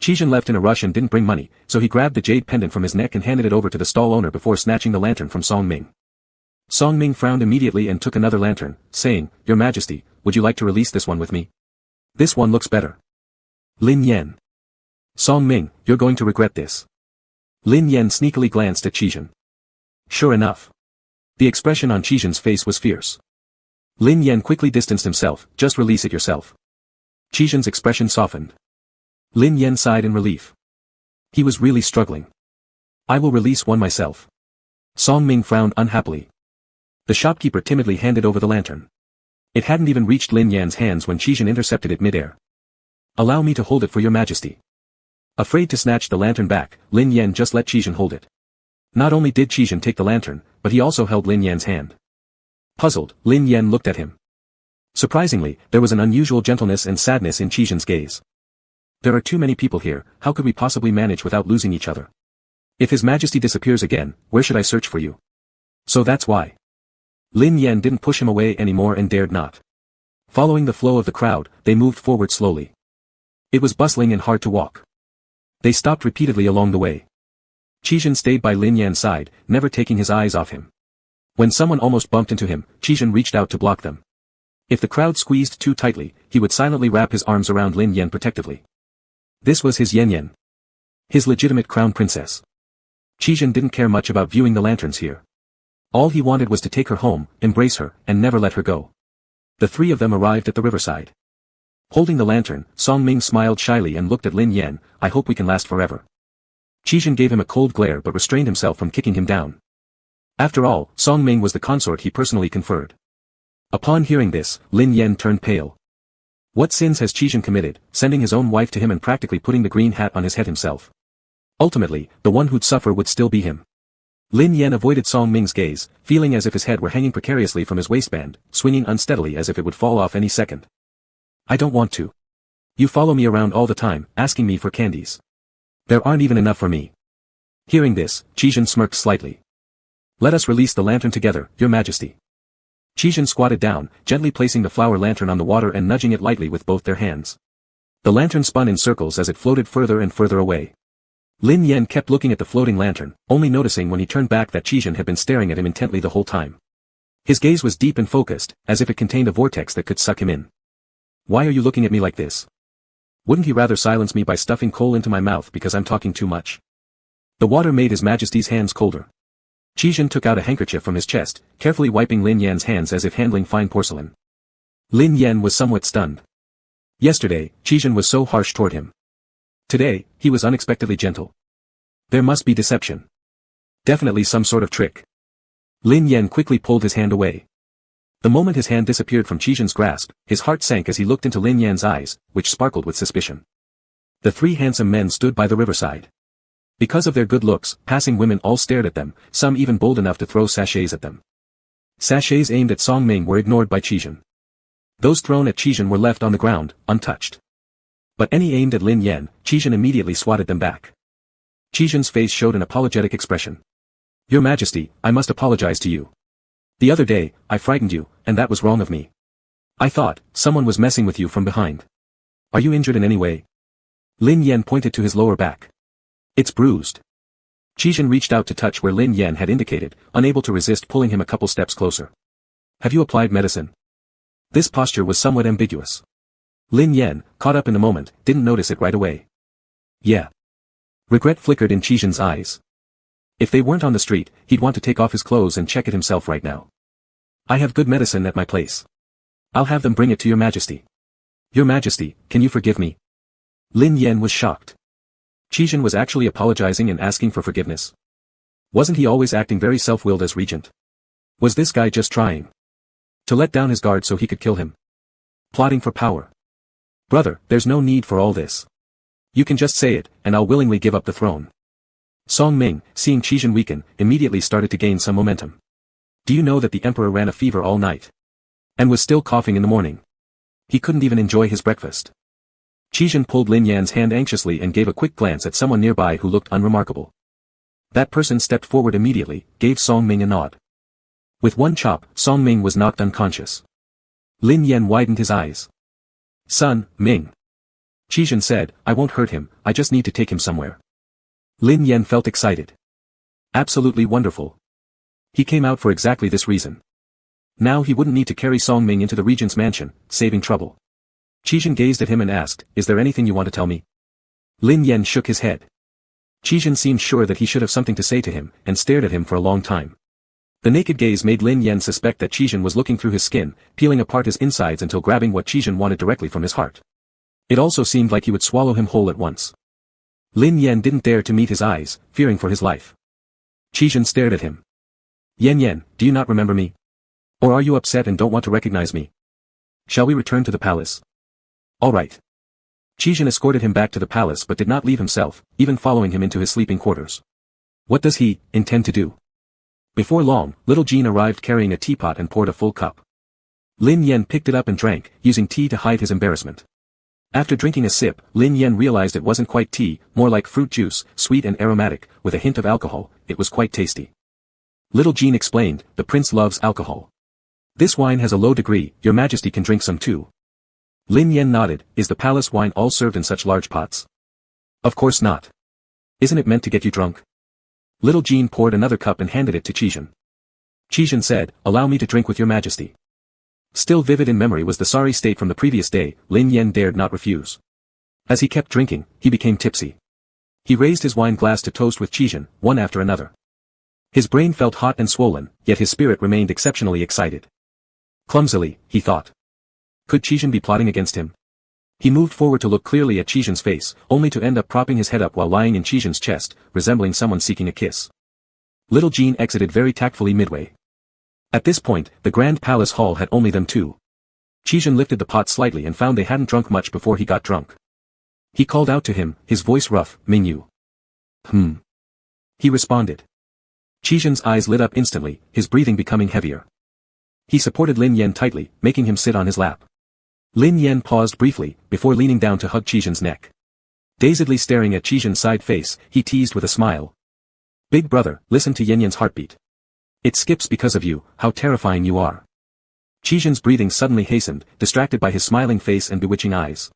Qizhen left in a rush and didn't bring money, so he grabbed the jade pendant from his neck and handed it over to the stall owner before snatching the lantern from Song Ming. Song Ming frowned immediately and took another lantern, saying, Your Majesty, would you like to release this one with me? This one looks better. Lin Yan. Song Ming, you're going to regret this. Lin Yan sneakily glanced at Qizhen. Sure enough. The expression on Qizhen's face was fierce. Lin Yan quickly distanced himself. Just release it yourself. Qizhen's expression softened. Lin Yan sighed in relief. He was really struggling. I will release one myself. Song Ming frowned unhappily. The shopkeeper timidly handed over the lantern. It hadn't even reached Lin Yan's hands when Qi Jin intercepted it mid-air. "Allow me to hold it for your majesty." Afraid to snatch the lantern back, Lin Yan just let Qi Jin hold it. Not only did Qi Jin take the lantern, but he also held Lin Yan's hand. Puzzled, Lin Yan looked at him. Surprisingly, there was an unusual gentleness and sadness in Qi Jin's gaze. "There are too many people here, how could we possibly manage without losing each other? If His Majesty disappears again, where should I search for you? So that's why." Lin Yan didn't push him away anymore and dared not. Following the flow of the crowd, they moved forward slowly. It was bustling and hard to walk. They stopped repeatedly along the way. Qi Jin stayed by Lin Yan's side, never taking his eyes off him. When someone almost bumped into him, Qi Jin reached out to block them. If the crowd squeezed too tightly, he would silently wrap his arms around Lin Yan protectively. This was his Yan Yan. His legitimate crown princess. Qi Jin didn't care much about viewing the lanterns here. All he wanted was to take her home, embrace her, and never let her go. The three of them arrived at the riverside. Holding the lantern, Song Ming smiled shyly and looked at Lin Yan. "I hope we can last forever." Qi Jin gave him a cold glare but restrained himself from kicking him down. After all, Song Ming was the consort he personally conferred. Upon hearing this, Lin Yan turned pale. What sins has Qi Jin committed, sending his own wife to him and practically putting the green hat on his head himself? Ultimately, the one who'd suffer would still be him. Lin Yan avoided Song Ming's gaze, feeling as if his head were hanging precariously from his waistband, swinging unsteadily as if it would fall off any second. "I don't want to. You follow me around all the time, asking me for candies. There aren't even enough for me." Hearing this, Qi Jin smirked slightly. "Let us release the lantern together, Your Majesty." Qi Jin squatted down, gently placing the flower lantern on the water and nudging it lightly with both their hands. The lantern spun in circles as it floated further and further away. Lin Yan kept looking at the floating lantern, only noticing when he turned back that Qi Jin had been staring at him intently the whole time. His gaze was deep and focused, as if it contained a vortex that could suck him in. "Why are you looking at me like this? Wouldn't he rather silence me by stuffing coal into my mouth because I'm talking too much?" The water made His Majesty's hands colder. Qi Jin took out a handkerchief from his chest, carefully wiping Lin Yan's hands as if handling fine porcelain. Lin Yan was somewhat stunned. Yesterday, Qi Jin was so harsh toward him. Today, he was unexpectedly gentle. There must be deception. Definitely some sort of trick. Lin Yan quickly pulled his hand away. The moment his hand disappeared from Qi Jin's grasp, his heart sank as he looked into Lin Yan's eyes, which sparkled with suspicion. The three handsome men stood by the riverside. Because of their good looks, passing women all stared at them, some even bold enough to throw sachets at them. Sachets aimed at Song Ming were ignored by Qi Jin. Those thrown at Qi Jin were left on the ground, untouched. But any aimed at Lin Yan, Qi Jin immediately swatted them back. Qi Jin's face showed an apologetic expression. "Your Majesty, I must apologize to you. The other day, I frightened you, and that was wrong of me. I thought, someone was messing with you from behind. Are you injured in any way?" Lin Yan pointed to his lower back. "It's bruised." Qi Jin reached out to touch where Lin Yan had indicated, unable to resist pulling him a couple steps closer. "Have you applied medicine?" This posture was somewhat ambiguous. Lin Yan, caught up in the moment, didn't notice it right away. "Yeah." Regret flickered in Qi Jin's eyes. If they weren't on the street, he'd want to take off his clothes and check it himself right now. "I have good medicine at my place. I'll have them bring it to Your Majesty." "Your Majesty, can you forgive me?" Lin Yan was shocked. Qi Jin was actually apologizing and asking for forgiveness. Wasn't he always acting very self-willed as regent? Was this guy just trying to let down his guard so he could kill him? Plotting for power? "Brother, there's no need for all this. You can just say it, and I'll willingly give up the throne." Song Ming, seeing Qi Jin weaken, immediately started to gain some momentum. "Do you know that the emperor ran a fever all night? And was still coughing in the morning? He couldn't even enjoy his breakfast." Qi Jin pulled Lin Yan's hand anxiously and gave a quick glance at someone nearby who looked unremarkable. That person stepped forward immediately, gave Song Ming a nod. With one chop, Song Ming was knocked unconscious. Lin Yan widened his eyes. "Son, Ming." Qi Jin said, "I won't hurt him, I just need to take him somewhere." Lin Yan felt excited. Absolutely wonderful. He came out for exactly this reason. Now he wouldn't need to carry Song Ming into the regent's mansion, saving trouble. Qi Jin gazed at him and asked, "Is there anything you want to tell me?" Lin Yan shook his head. Qi Jin seemed sure that he should have something to say to him, and stared at him for a long time. The naked gaze made Lin Yan suspect that Qi Jin was looking through his skin, peeling apart his insides until grabbing what Qi Jin wanted directly from his heart. It also seemed like he would swallow him whole at once. Lin Yan didn't dare to meet his eyes, fearing for his life. Qi Jin stared at him. Yen, do you not remember me? Or are you upset and don't want to recognize me? Shall we return to the palace? All right. Qizhen escorted him back to the palace but did not leave himself, even following him into his sleeping quarters. What does he intend to do? Before long, little Jean arrived carrying a teapot and poured a full cup. Lin Yen picked it up and drank, using tea to hide his embarrassment. After drinking a sip, Lin Yen realized it wasn't quite tea, more like fruit juice, sweet and aromatic, with a hint of alcohol. It was quite tasty. Little Jean explained, the prince loves alcohol. This wine has a low degree, your majesty can drink some too. Lin Yen nodded, is the palace wine all served in such large pots? Of course not. Isn't it meant to get you drunk? Little Jean poured another cup and handed it to Qizhen. Qizhen said, allow me to drink with your majesty. Still vivid in memory was the sorry state from the previous day, Lin Yen dared not refuse. As he kept drinking, he became tipsy. He raised his wine glass to toast with Qizhen, one after another. His brain felt hot and swollen, yet his spirit remained exceptionally excited. Clumsily, he thought. Could Qizhen be plotting against him? He moved forward to look clearly at Qizhen's face, only to end up propping his head up while lying in Qizhen's chest, resembling someone seeking a kiss. Little Jean exited very tactfully midway. At this point, the grand palace hall had only them two. Qizhen lifted the pot slightly and found they hadn't drunk much before he got drunk. He called out to him, his voice rough, Mingyu. He responded. Qizhen's eyes lit up instantly, his breathing becoming heavier. He supported Lin Yen tightly, making him sit on his lap. Lin Yen paused briefly, before leaning down to hug Qizhen's neck. Dazedly staring at Qizhen's side face, he teased with a smile. Big brother, listen to Yen Yen's heartbeat. It skips because of you, how terrifying you are. Qizhen's breathing suddenly hastened, distracted by his smiling face and bewitching eyes.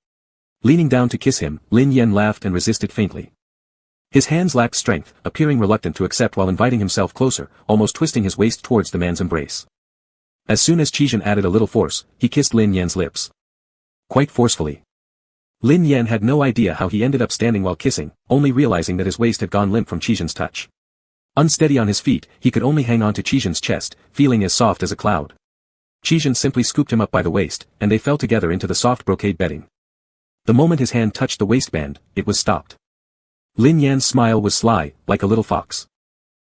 Leaning down to kiss him, Lin Yen laughed and resisted faintly. His hands lacked strength, appearing reluctant to accept while inviting himself closer, almost twisting his waist towards the man's embrace. As soon as Qizhen added a little force, he kissed Lin Yen's lips. Quite forcefully. Lin Yen had no idea how he ended up standing while kissing, only realizing that his waist had gone limp from Qizhen's touch. Unsteady on his feet, he could only hang on to Qizhen's chest, feeling as soft as a cloud. Qizhen simply scooped him up by the waist, and they fell together into the soft brocade bedding. The moment his hand touched the waistband, it was stopped. Lin Yan's smile was sly, like a little fox.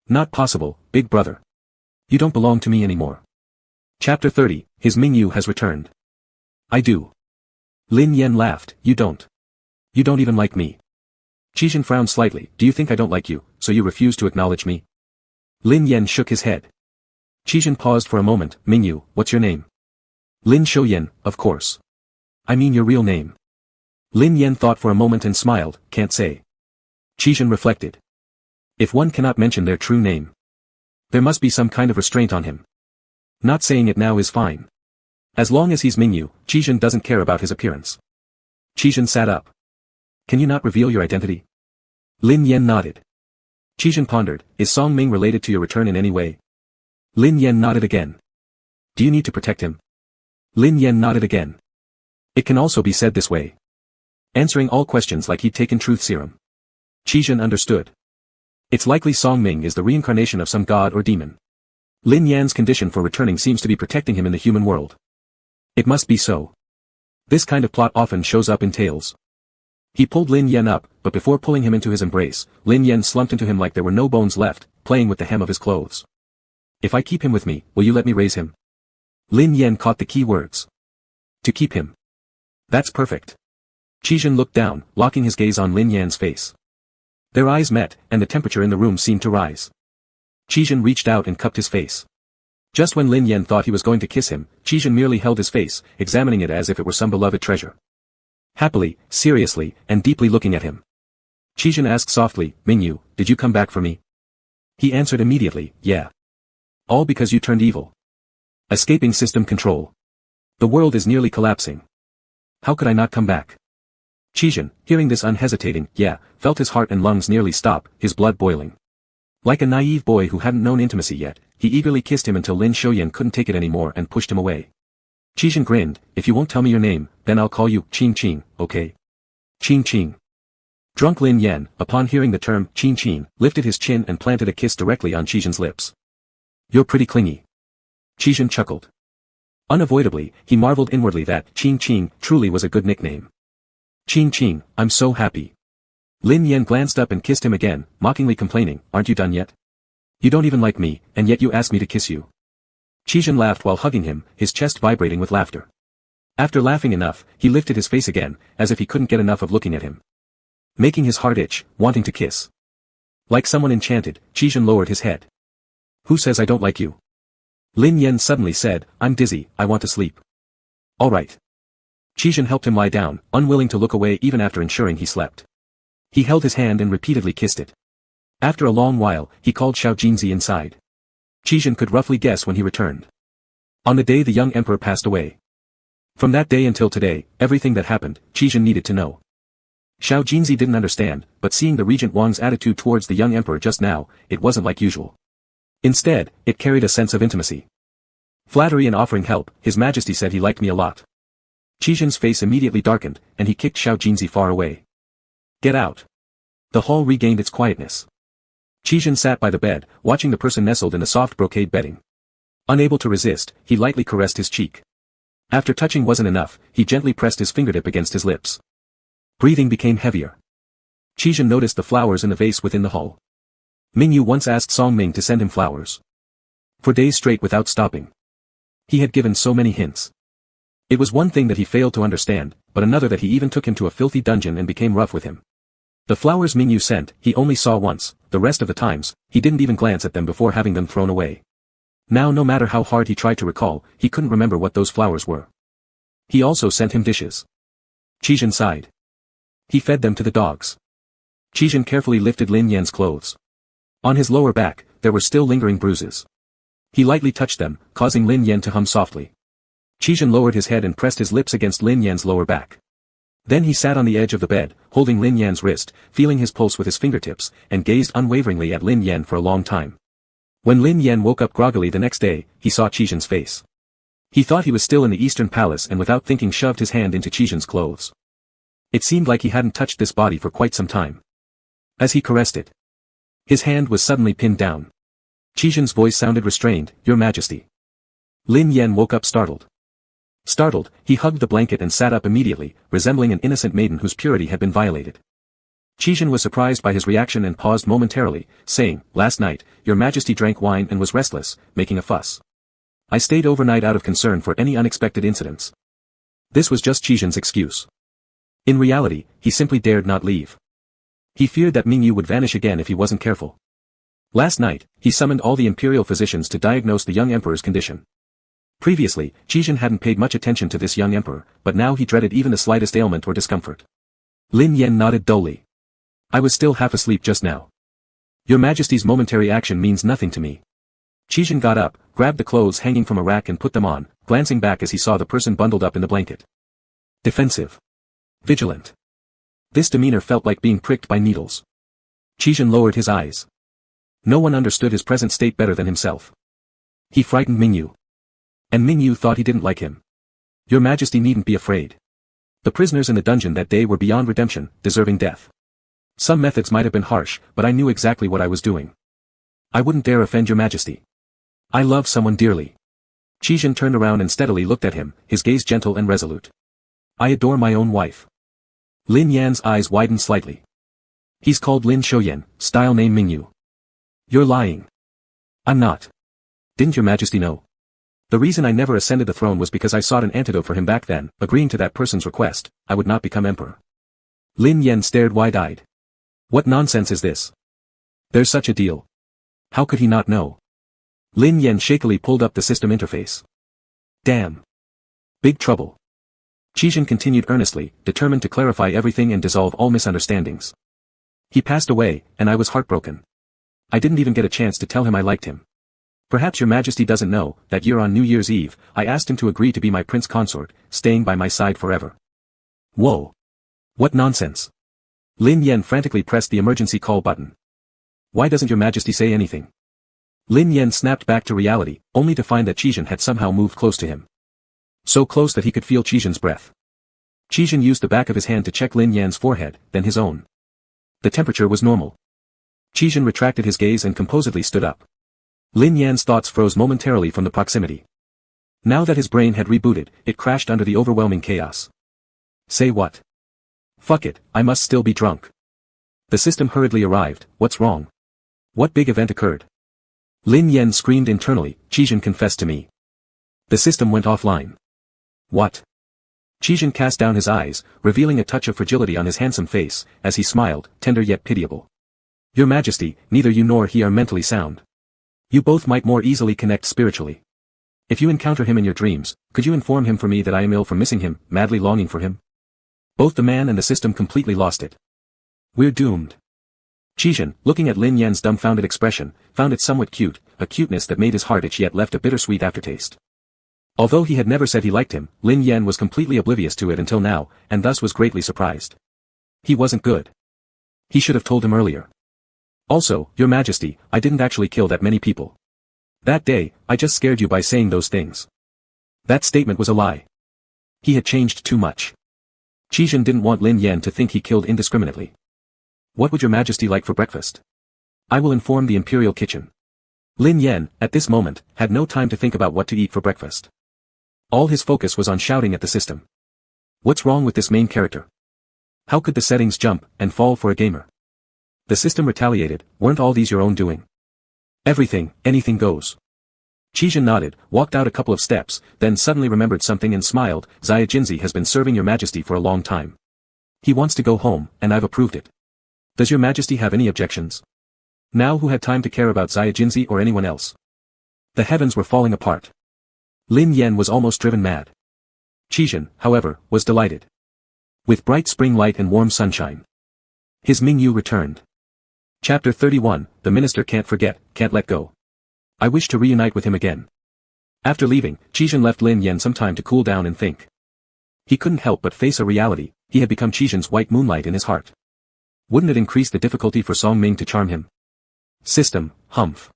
Not possible, big brother. You don't belong to me anymore. Chapter 30, His Mingyu has returned. I do. Lin Yan laughed, you don't. You don't even like me. Qizhen frowned slightly, do you think I don't like you, so you refuse to acknowledge me? Lin Yan shook his head. Qizhen paused for a moment, Mingyu, what's your name? Lin Shouyan, of course. I mean your real name. Lin Yan thought for a moment and smiled, can't say. Qizhen reflected. If one cannot mention their true name, there must be some kind of restraint on him. Not saying it now is fine. As long as he's Mingyu, Qizhen doesn't care about his appearance. Qizhen sat up. Can you not reveal your identity? Lin Yan nodded. Qizhen pondered, is Song Ming related to your return in any way? Lin Yan nodded again. Do you need to protect him? Lin Yan nodded again. It can also be said this way. Answering all questions like he'd taken truth serum. Qizhen understood. It's likely Song Ming is the reincarnation of some god or demon. Lin Yan's condition for returning seems to be protecting him in the human world. It must be so. This kind of plot often shows up in tales. He pulled Lin Yan up, but before pulling him into his embrace, Lin Yan slumped into him like there were no bones left, playing with the hem of his clothes. If I keep him with me, will you let me raise him? Lin Yan caught the key words. To keep him. That's perfect. Qizhen looked down, locking his gaze on Lin Yan's face. Their eyes met, and the temperature in the room seemed to rise. Qizhen reached out and cupped his face. Just when Lin Yan thought he was going to kiss him, Qizhen merely held his face, examining it as if it were some beloved treasure. Happily, seriously, and deeply looking at him. Qizhen asked softly, Mingyu, did you come back for me? He answered immediately, yeah. All because you turned evil. Escaping system control. The world is nearly collapsing. How could I not come back? Qizhen, hearing this unhesitating, yeah, felt his heart and lungs nearly stop, his blood boiling. Like a naive boy who hadn't known intimacy yet, he eagerly kissed him until Lin Shouyan couldn't take it anymore and pushed him away. Qizhen grinned, if you won't tell me your name, then I'll call you Qing Qing, okay? Qing Qing. Drunk Lin Yan, upon hearing the term Qing Qing, lifted his chin and planted a kiss directly on Qizhen's lips. You're pretty clingy. Qizhen chuckled. Unavoidably, he marveled inwardly that Qing Qing truly was a good nickname. Qing Qing, I'm so happy. Lin Yan glanced up and kissed him again, mockingly complaining, aren't you done yet? You don't even like me, and yet you ask me to kiss you. Qizhen laughed while hugging him, his chest vibrating with laughter. After laughing enough, he lifted his face again, as if he couldn't get enough of looking at him. Making his heart itch, wanting to kiss. Like someone enchanted, Qizhen lowered his head. Who says I don't like you? Lin Yan suddenly said, I'm dizzy, I want to sleep. Alright. Qizhen helped him lie down, unwilling to look away even after ensuring he slept. He held his hand and repeatedly kissed it. After a long while, he called Xiao Jinzi inside. Qizhen could roughly guess when he returned. On the day the young emperor passed away. From that day until today, everything that happened, Qizhen needed to know. Xiao Jinzi didn't understand, but seeing the Regent Wang's attitude towards the young emperor just now, it wasn't like usual. Instead, it carried a sense of intimacy. Flattery and offering help, His Majesty said he liked me a lot. Qizhen's face immediately darkened, and he kicked Xiao Jinzi far away. Get out. The hall regained its quietness. Qizhen sat by the bed, watching the person nestled in the soft brocade bedding. Unable to resist, he lightly caressed his cheek. After touching wasn't enough, he gently pressed his fingertip against his lips. Breathing became heavier. Qizhen noticed the flowers in the vase within the hall. Mingyu once asked Song Ming to send him flowers. For days straight without stopping. He had given so many hints. It was one thing that he failed to understand, but another that he even took him to a filthy dungeon and became rough with him. The flowers Mingyu sent, he only saw once, the rest of the times, he didn't even glance at them before having them thrown away. Now no matter how hard he tried to recall, he couldn't remember what those flowers were. He also sent him dishes. Qizhen sighed. He fed them to the dogs. Qizhen carefully lifted Lin Yan's clothes. On his lower back, there were still lingering bruises. He lightly touched them, causing Lin Yan to hum softly. Qizhen lowered his head and pressed his lips against Lin Yan's lower back. Then he sat on the edge of the bed, holding Lin Yan's wrist, feeling his pulse with his fingertips, and gazed unwaveringly at Lin Yan for a long time. When Lin Yan woke up groggily the next day, he saw Qizhen's face. He thought he was still in the Eastern Palace and without thinking shoved his hand into Qizhen's clothes. It seemed like he hadn't touched this body for quite some time. As he caressed it, his hand was suddenly pinned down. Qizhen's voice sounded restrained, Your Majesty. Lin Yan woke up startled. Startled, he hugged the blanket and sat up immediately, resembling an innocent maiden whose purity had been violated. Qizhen was surprised by his reaction and paused momentarily, saying, Last night, Your Majesty drank wine and was restless, making a fuss. I stayed overnight out of concern for any unexpected incidents. This was just Qizhen's excuse. In reality, he simply dared not leave. He feared that Mingyu would vanish again if he wasn't careful. Last night, he summoned all the imperial physicians to diagnose the young emperor's condition. Previously, Qizhen hadn't paid much attention to this young emperor, but now he dreaded even the slightest ailment or discomfort. Lin Yan nodded dully. I was still half asleep just now. Your Majesty's momentary action means nothing to me. Qizhen got up, grabbed the clothes hanging from a rack and put them on, glancing back as he saw the person bundled up in the blanket. Defensive. Vigilant. This demeanor felt like being pricked by needles. Qizhen lowered his eyes. No one understood his present state better than himself. He frightened Mingyu. And Mingyu thought he didn't like him. Your Majesty needn't be afraid. The prisoners in the dungeon that day were beyond redemption, deserving death. Some methods might have been harsh, but I knew exactly what I was doing. I wouldn't dare offend Your Majesty. I love someone dearly. Qizhen turned around and steadily looked at him, his gaze gentle and resolute. I adore my own wife. Lin Yan's eyes widened slightly. He's called Lin Shouyan, style name Mingyu. You're lying. I'm not. Didn't Your Majesty know? The reason I never ascended the throne was because I sought an antidote for him back then, agreeing to that person's request, I would not become emperor. Lin Yan stared wide-eyed. What nonsense is this? There's such a deal. How could he not know? Lin Yan shakily pulled up the system interface. Damn. Big trouble. Qizhen continued earnestly, determined to clarify everything and dissolve all misunderstandings. He passed away, and I was heartbroken. I didn't even get a chance to tell him I liked him. Perhaps Your Majesty doesn't know, that year on New Year's Eve, I asked him to agree to be my prince consort, staying by my side forever. Whoa. What nonsense. Lin Yan frantically pressed the emergency call button. Why doesn't Your Majesty say anything? Lin Yan snapped back to reality, only to find that Qizhen had somehow moved close to him. So close that he could feel Qizhen's breath. Qizhen used the back of his hand to check Lin Yan's forehead, then his own. The temperature was normal. Qizhen retracted his gaze and composedly stood up. Lin Yan's thoughts froze momentarily from the proximity. Now that his brain had rebooted, it crashed under the overwhelming chaos. Say what? Fuck it, I must still be drunk. The system hurriedly arrived, what's wrong? What big event occurred? Lin Yen screamed internally, Qizhen confessed to me. The system went offline. What? Qizhen cast down his eyes, revealing a touch of fragility on his handsome face, as he smiled, tender yet pitiable. Your Majesty, neither you nor he are mentally sound. You both might more easily connect spiritually. If you encounter him in your dreams, could you inform him for me that I am ill from missing him, madly longing for him? Both the man and the system completely lost it. We're doomed. Qizhen, looking at Lin Yan's dumbfounded expression, found it somewhat cute, a cuteness that made his heart itch yet left a bittersweet aftertaste. Although he had never said he liked him, Lin Yan was completely oblivious to it until now, and thus was greatly surprised. He wasn't good. He should have told him earlier. Also, Your Majesty, I didn't actually kill that many people. That day, I just scared you by saying those things. That statement was a lie. He had changed too much. Qizhen didn't want Lin Yan to think he killed indiscriminately. What would Your Majesty like for breakfast? I will inform the Imperial Kitchen. Lin Yan, at this moment, had no time to think about what to eat for breakfast. All his focus was on shouting at the system. What's wrong with this main character? How could the settings jump and fall for a gamer? The system retaliated, weren't all these your own doing? Everything, anything goes. Qizhen nodded, walked out a couple of steps, then suddenly remembered something and smiled. Xia Jinzi has been serving Your Majesty for a long time. He wants to go home, and I've approved it. Does Your Majesty have any objections? Now who had time to care about Xia Jinzi or anyone else? The heavens were falling apart. Lin Yan was almost driven mad. Qizhen, however, was delighted. With bright spring light and warm sunshine. His Mingyu returned. Chapter 31, The Minister Can't Forget, Can't Let Go. I wish to reunite with him again. After leaving, Qizhen left Lin Yan some time to cool down and think. He couldn't help but face a reality, he had become Qizhen's white moonlight in his heart. Wouldn't it increase the difficulty for Song Ming to charm him? System, humph.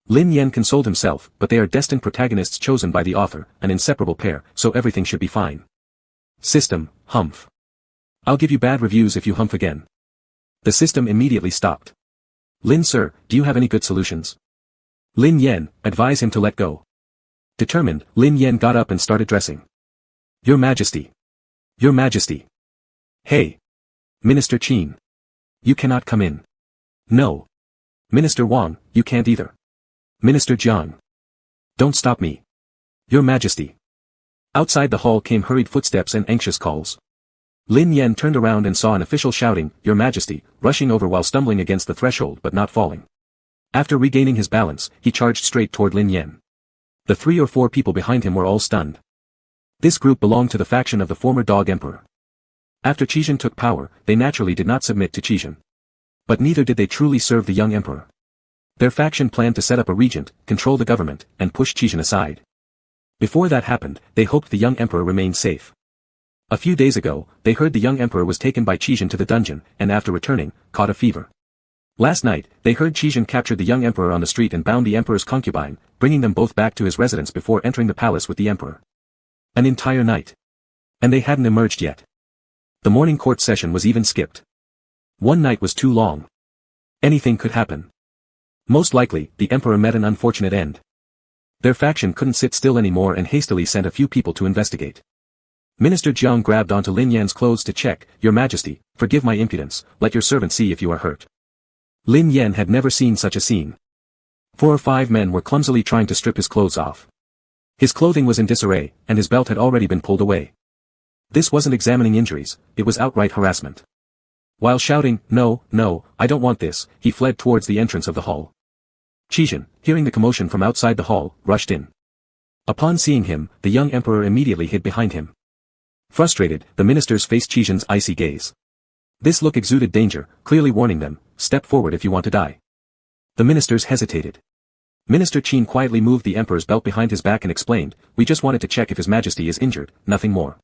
Lin Yan consoled himself, but they are destined protagonists chosen by the author, an inseparable pair, so everything should be fine. System, humph. I'll give you bad reviews if you humph again. The system immediately stopped. Lin sir, do you have any good solutions? Lin Yan, advise him to let go. Determined, Lin Yan got up and started dressing. Your Majesty. Your Majesty. Hey. Minister Qin. You cannot come in. No. Minister Wang, you can't either. Minister Jiang. Don't stop me. Your Majesty. Outside the hall came hurried footsteps and anxious calls. Lin Yan turned around and saw an official shouting, Your Majesty, rushing over while stumbling against the threshold but not falling. After regaining his balance, he charged straight toward Lin Yan. The 3 or 4 people behind him were all stunned. This group belonged to the faction of the former Dog Emperor. After Qizhen took power, they naturally did not submit to Qizhen. But neither did they truly serve the young emperor. Their faction planned to set up a regent, control the government, and push Qizhen aside. Before that happened, they hoped the young emperor remained safe. A few days ago, they heard the young emperor was taken by Qizhen to the dungeon, and after returning, caught a fever. Last night, they heard Qizhen captured the young emperor on the street and bound the emperor's concubine, bringing them both back to his residence before entering the palace with the emperor. An entire night. And they hadn't emerged yet. The morning court session was even skipped. One night was too long. Anything could happen. Most likely, the emperor met an unfortunate end. Their faction couldn't sit still anymore and hastily sent a few people to investigate. Minister Jiang grabbed onto Lin Yan's clothes to check, Your Majesty, forgive my impudence, let your servant see if you are hurt. Lin Yan had never seen such a scene. 4 or 5 men were clumsily trying to strip his clothes off. His clothing was in disarray, and his belt had already been pulled away. This wasn't examining injuries, it was outright harassment. While shouting, No, no, I don't want this, he fled towards the entrance of the hall. Qizhen, hearing the commotion from outside the hall, rushed in. Upon seeing him, the young emperor immediately hid behind him. Frustrated, the ministers faced Qizhen's icy gaze. This look exuded danger, clearly warning them, step forward if you want to die. The ministers hesitated. Minister Qin quietly moved the emperor's belt behind his back and explained, we just wanted to check if his majesty is injured, nothing more.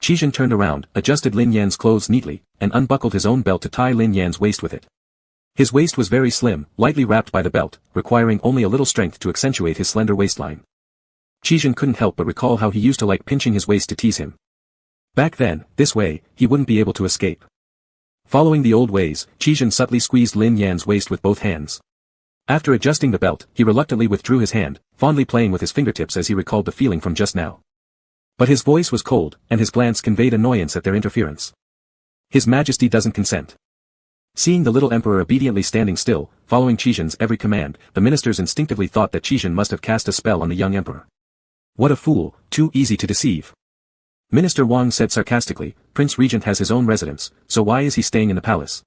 Qizhen turned around, adjusted Lin Yan's clothes neatly, and unbuckled his own belt to tie Lin Yan's waist with it. His waist was very slim, lightly wrapped by the belt, requiring only a little strength to accentuate his slender waistline. Qizhen couldn't help but recall how he used to like pinching his waist to tease him. Back then, this way, he wouldn't be able to escape. Following the old ways, Qizhen subtly squeezed Lin Yan's waist with both hands. After adjusting the belt, he reluctantly withdrew his hand, fondly playing with his fingertips as he recalled the feeling from just now. But his voice was cold, and his glance conveyed annoyance at their interference. His Majesty doesn't consent. Seeing the little emperor obediently standing still, following Qizhen's every command, the ministers instinctively thought that Qizhen must have cast a spell on the young emperor. What a fool, too easy to deceive. Minister Wang said sarcastically, Prince Regent has his own residence, so why is he staying in the palace?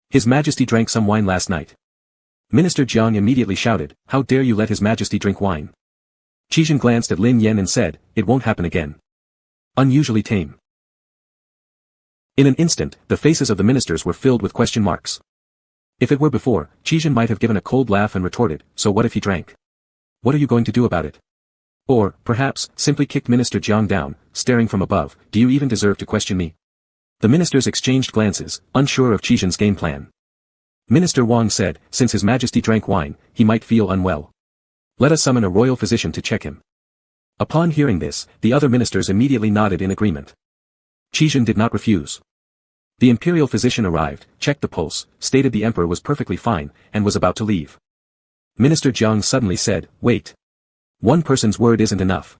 His Majesty drank some wine last night. Minister Jiang immediately shouted, how dare you let His Majesty drink wine? Qizhen glanced at Lin Yan and said, it won't happen again. Unusually tame. In an instant, the faces of the ministers were filled with question marks. If it were before, Qizhen might have given a cold laugh and retorted, so what if he drank? What are you going to do about it? Or, perhaps, simply kicked Minister Jiang down, staring from above, do you even deserve to question me? The ministers exchanged glances, unsure of Qizhen's game plan. Minister Wang said, since His Majesty drank wine, he might feel unwell. Let us summon a royal physician to check him. Upon hearing this, the other ministers immediately nodded in agreement. Qizhen did not refuse. The imperial physician arrived, checked the pulse, stated the emperor was perfectly fine, and was about to leave. Minister Jiang suddenly said, wait. One person's word isn't enough.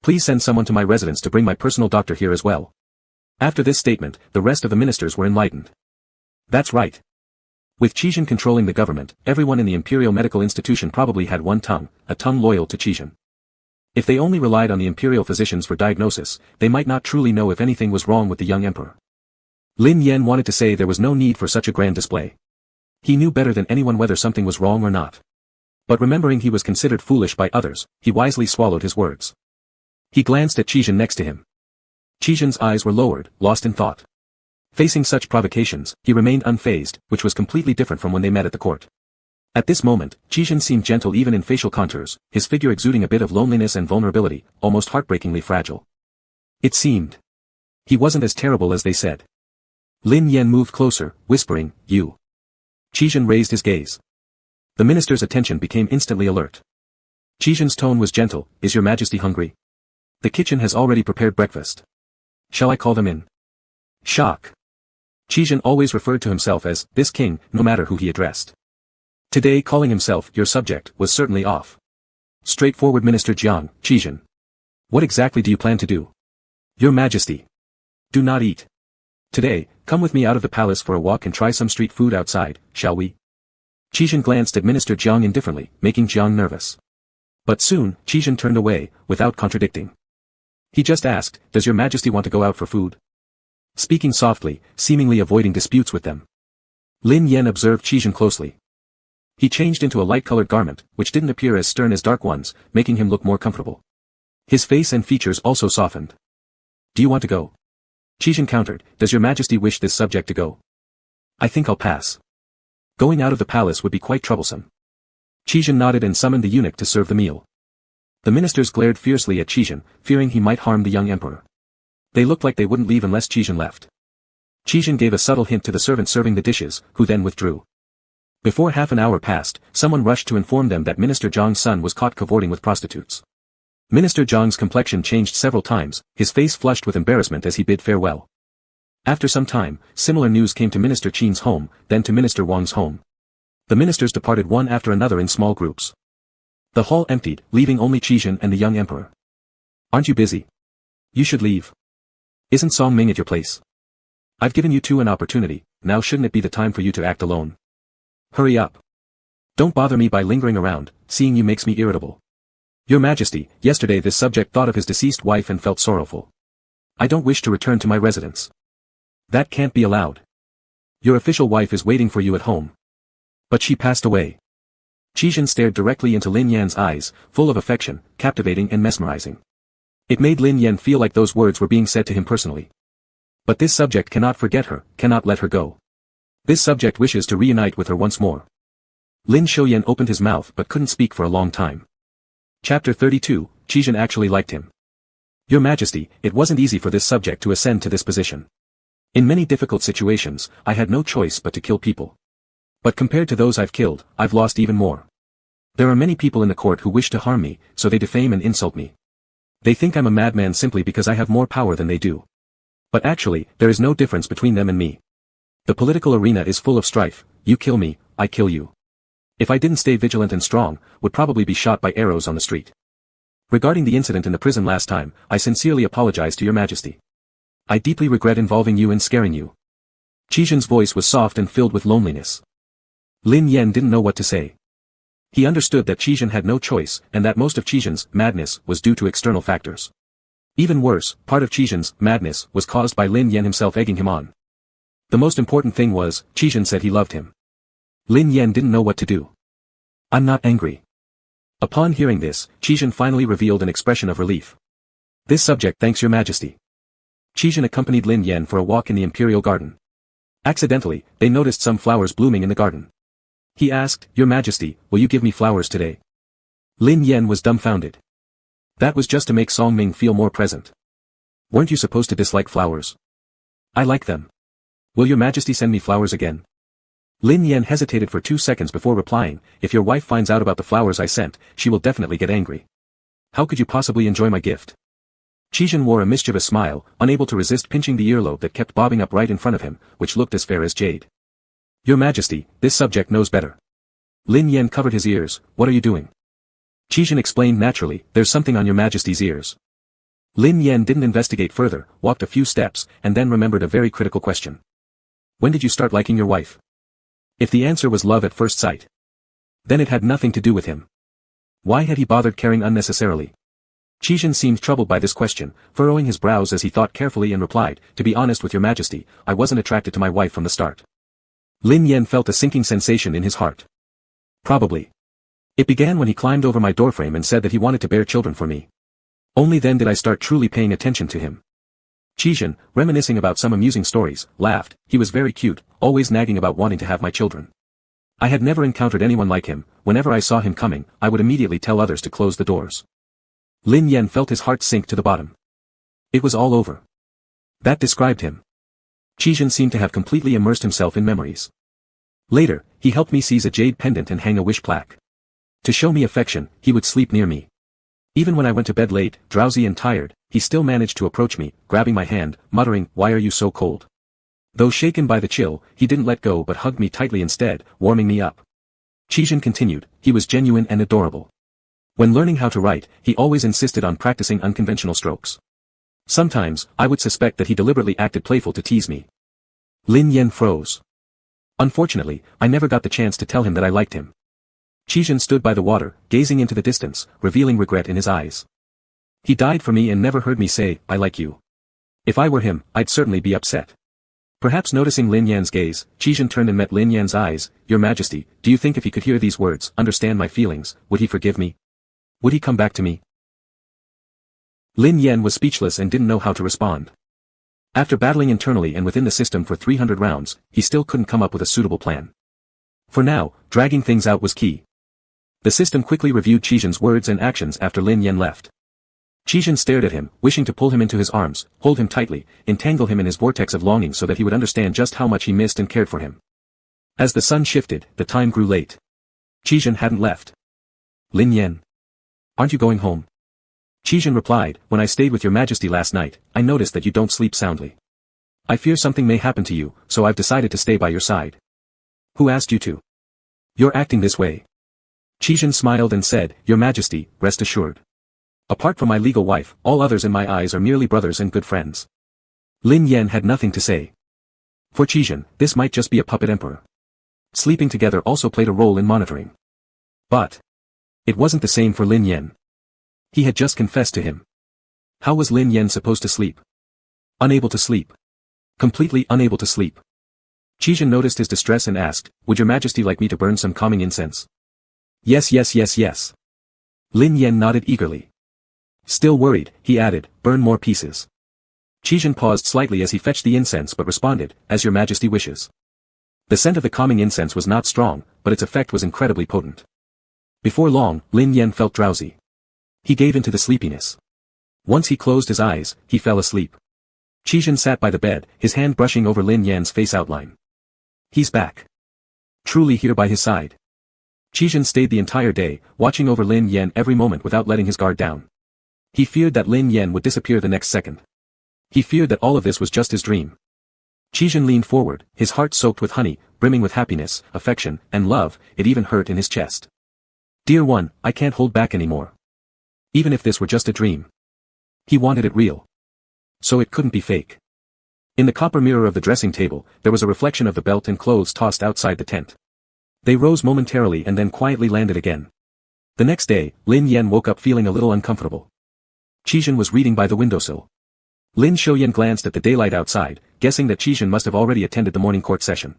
Please send someone to my residence to bring my personal doctor here as well. After this statement, the rest of the ministers were enlightened. That's right. With Qizhen controlling the government, everyone in the imperial medical institution probably had one tongue, a tongue loyal to Qizhen. If they only relied on the imperial physicians for diagnosis, they might not truly know if anything was wrong with the young emperor. Lin Yan wanted to say there was no need for such a grand display. He knew better than anyone whether something was wrong or not. But remembering he was considered foolish by others, he wisely swallowed his words. He glanced at Qizhen next to him. Qizhen's eyes were lowered, lost in thought. Facing such provocations, he remained unfazed, which was completely different from when they met at the court. At this moment, Qizhen seemed gentle even in facial contours, his figure exuding a bit of loneliness and vulnerability, almost heartbreakingly fragile. It seemed. He wasn't as terrible as they said. Lin Yan moved closer, whispering, you. Qizhen raised his gaze. The minister's attention became instantly alert. Qizhen's tone was gentle, is your Majesty hungry? The kitchen has already prepared breakfast. Shall I call them in? Shock. Qizhen always referred to himself as, this king, no matter who he addressed. Today calling himself, your subject, was certainly off. Straightforward Minister Jiang, Qizhen. What exactly do you plan to do? Your Majesty. Do not eat. Today, come with me out of the palace for a walk and try some street food outside, shall we? Qizhen glanced at Minister Jiang indifferently, making Jiang nervous. But soon, Qizhen turned away, without contradicting. He just asked, does your Majesty want to go out for food? Speaking softly, seemingly avoiding disputes with them. Lin Yan observed Qizhen closely. He changed into a light-colored garment, which didn't appear as stern as dark ones, making him look more comfortable. His face and features also softened. Do you want to go? Qizhen countered, does your Majesty wish this subject to go? I think I'll pass. Going out of the palace would be quite troublesome. Qizhen nodded and summoned the eunuch to serve the meal. The ministers glared fiercely at Qizhen, fearing he might harm the young emperor. They looked like they wouldn't leave unless Qizhen left. Qizhen gave a subtle hint to the servant serving the dishes, who then withdrew. Before half an hour passed, someone rushed to inform them that Minister Jiang's son was caught cavorting with prostitutes. Minister Jiang's complexion changed several times, his face flushed with embarrassment as he bid farewell. After some time, similar news came to Minister Qin's home, then to Minister Wang's home. The ministers departed one after another in small groups. The hall emptied, leaving only Qizhen and the young emperor. Aren't you busy? You should leave. Isn't Song Ming at your place? I've given you two an opportunity, now shouldn't it be the time for you to act alone? Hurry up. Don't bother me by lingering around, seeing you makes me irritable. Your Majesty, yesterday this subject thought of his deceased wife and felt sorrowful. I don't wish to return to my residence. That can't be allowed. Your official wife is waiting for you at home. But she passed away. Qizhen stared directly into Lin Yan's eyes, full of affection, captivating and mesmerizing. It made Lin Yan feel like those words were being said to him personally. But this subject cannot forget her, cannot let her go. This subject wishes to reunite with her once more. Lin Shouyan opened his mouth but couldn't speak for a long time. Chapter 32, Qizhen actually liked him. Your Majesty, it wasn't easy for this subject to ascend to this position. In many difficult situations, I had no choice but to kill people. But compared to those I've killed, I've lost even more. There are many people in the court who wish to harm me, so they defame and insult me. They think I'm a madman simply because I have more power than they do. But actually, there is no difference between them and me. The political arena is full of strife, you kill me, I kill you. If I didn't stay vigilant and strong, would probably be shot by arrows on the street. Regarding the incident in the prison last time, I sincerely apologize to your Majesty. I deeply regret involving you and scaring you. Qizhen's voice was soft and filled with loneliness. Lin Yan didn't know what to say. He understood that Qizhen had no choice, and that most of Qizhen's madness was due to external factors. Even worse, part of Qizhen's madness was caused by Lin Yan himself egging him on. The most important thing was, Qizhen said he loved him. Lin Yan didn't know what to do. I'm not angry. Upon hearing this, Qizhen finally revealed an expression of relief. This subject thanks your majesty. Qizhen accompanied Lin Yan for a walk in the imperial garden. Accidentally, they noticed some flowers blooming in the garden. He asked, Your Majesty, will you give me flowers today? Lin Yan was dumbfounded. That was just to make Song Ming feel more present. Weren't you supposed to dislike flowers? I like them. Will your Majesty send me flowers again? Lin Yan hesitated for 2 seconds before replying, If your wife finds out about the flowers I sent, she will definitely get angry. How could you possibly enjoy my gift? Qizhen wore a mischievous smile, unable to resist pinching the earlobe that kept bobbing up right in front of him, which looked as fair as jade. Your Majesty, this subject knows better. Lin Yan covered his ears, What are you doing? Qizhen explained naturally, There's something on your Majesty's ears. Lin Yan didn't investigate further, walked a few steps, and then remembered a very critical question. When did you start liking your wife? If the answer was love at first sight, then it had nothing to do with him. Why had he bothered caring unnecessarily? Qizhen seemed troubled by this question, furrowing his brows as he thought carefully and replied, To be honest with your Majesty, I wasn't attracted to my wife from the start. Lin Yan felt a sinking sensation in his heart. Probably. It began when he climbed over my doorframe and said that he wanted to bear children for me. Only then did I start truly paying attention to him. Qizhen, reminiscing about some amusing stories, laughed. He was very cute, always nagging about wanting to have my children. I had never encountered anyone like him. Whenever I saw him coming, I would immediately tell others to close the doors. Lin Yan felt his heart sink to the bottom. It was all over. That described him. Qizhen seemed to have completely immersed himself in memories. Later, he helped me seize a jade pendant and hang a wish plaque. To show me affection, he would sleep near me. Even when I went to bed late, drowsy and tired, he still managed to approach me, grabbing my hand, muttering, Why are you so cold? Though shaken by the chill, he didn't let go but hugged me tightly instead, warming me up. Qizhen continued, He was genuine and adorable. When learning how to write, he always insisted on practicing unconventional strokes. Sometimes, I would suspect that he deliberately acted playful to tease me. Lin Yan froze. Unfortunately, I never got the chance to tell him that I liked him. Qizhen stood by the water, gazing into the distance, revealing regret in his eyes. He died for me and never heard me say, I like you. If I were him, I'd certainly be upset. Perhaps noticing Lin Yan's gaze, Qizhen turned and met Lin Yan's eyes, Your Majesty, do you think if he could hear these words, understand my feelings, would he forgive me? Would he come back to me? Lin Yan was speechless and didn't know how to respond. After battling internally and within the system for 300 rounds, he still couldn't come up with a suitable plan. For now, dragging things out was key. The system quickly reviewed Qizhen's words and actions after Lin Yan left. Qizhen stared at him, wishing to pull him into his arms, hold him tightly, entangle him in his vortex of longing so that he would understand just how much he missed and cared for him. As the sun shifted, the time grew late. Qizhen hadn't left. Lin Yan. Aren't you going home? Qizhen replied, When I stayed with your Majesty last night, I noticed that you don't sleep soundly. I fear something may happen to you, so I've decided to stay by your side. Who asked you to? You're acting this way. Qizhen smiled and said, Your Majesty, rest assured. Apart from my legal wife, all others in my eyes are merely brothers and good friends. Lin Yan had nothing to say. For Qizhen, this might just be a puppet emperor. Sleeping together also played a role in monitoring. But it wasn't the same for Lin Yan. He had just confessed to him. How was Lin Yan supposed to sleep? Unable to sleep. Completely unable to sleep. Qizhen noticed his distress and asked, Would your Majesty like me to burn some calming incense? Yes. Lin Yan nodded eagerly. Still worried, he added, Burn more pieces. Qizhen paused slightly as he fetched the incense but responded, As your Majesty wishes. The scent of the calming incense was not strong, but its effect was incredibly potent. Before long, Lin Yan felt drowsy. He gave into the sleepiness. Once he closed his eyes, he fell asleep. Qizhen sat by the bed, his hand brushing over Lin Yan's face outline. He's back. Truly here by his side. Qizhen stayed the entire day, watching over Lin Yan every moment without letting his guard down. He feared that Lin Yan would disappear the next second. He feared that all of this was just his dream. Qizhen leaned forward, his heart soaked with honey, brimming with happiness, affection, and love. It even hurt in his chest. Dear one, I can't hold back anymore. Even if this were just a dream. He wanted it real. So it couldn't be fake. In the copper mirror of the dressing table, there was a reflection of the belt and clothes tossed outside the tent. They rose momentarily and then quietly landed again. The next day, Lin Yan woke up feeling a little uncomfortable. Qijin was reading by the windowsill. Lin Xiaoyan glanced at the daylight outside, guessing that Qijin must have already attended the morning court session.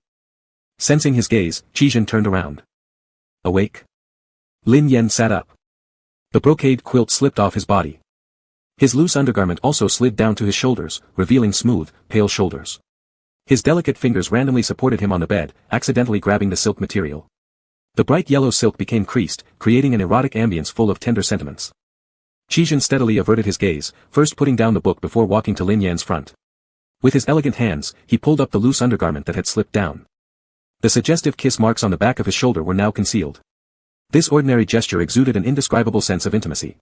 Sensing his gaze, Qijin turned around. Awake? Lin Yan sat up. The brocade quilt slipped off his body. His loose undergarment also slid down to his shoulders, revealing smooth, pale shoulders. His delicate fingers randomly supported him on the bed, accidentally grabbing the silk material. The bright yellow silk became creased, creating an erotic ambience full of tender sentiments. Qijin steadily averted his gaze, first putting down the book before walking to Lin Yan's front. With his elegant hands, he pulled up the loose undergarment that had slipped down. The suggestive kiss marks on the back of his shoulder were now concealed. This ordinary gesture exuded an indescribable sense of intimacy.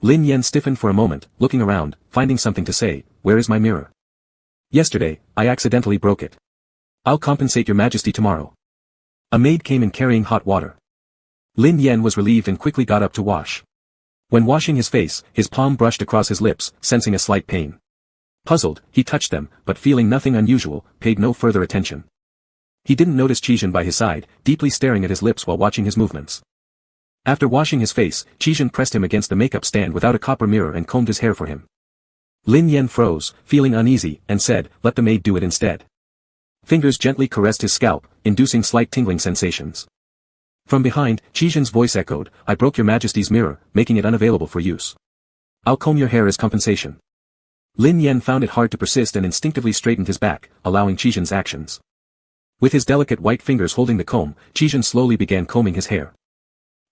Lin Yan stiffened for a moment, looking around, finding something to say. Where is my mirror? Yesterday, I accidentally broke it. I'll compensate your majesty tomorrow. A maid came in carrying hot water. Lin Yan was relieved and quickly got up to wash. When washing his face, his palm brushed across his lips, sensing a slight pain. Puzzled, he touched them, but feeling nothing unusual, paid no further attention. He didn't notice Qijin by his side, deeply staring at his lips while watching his movements. After washing his face, Qijin pressed him against the makeup stand without a copper mirror and combed his hair for him. Lin Yan froze, feeling uneasy, and said, let the maid do it instead. Fingers gently caressed his scalp, inducing slight tingling sensations. From behind, Qijin's voice echoed, I broke your majesty's mirror, making it unavailable for use. I'll comb your hair as compensation. Lin Yan found it hard to persist and instinctively straightened his back, allowing Qijin's actions. With his delicate white fingers holding the comb, Qijin slowly began combing his hair.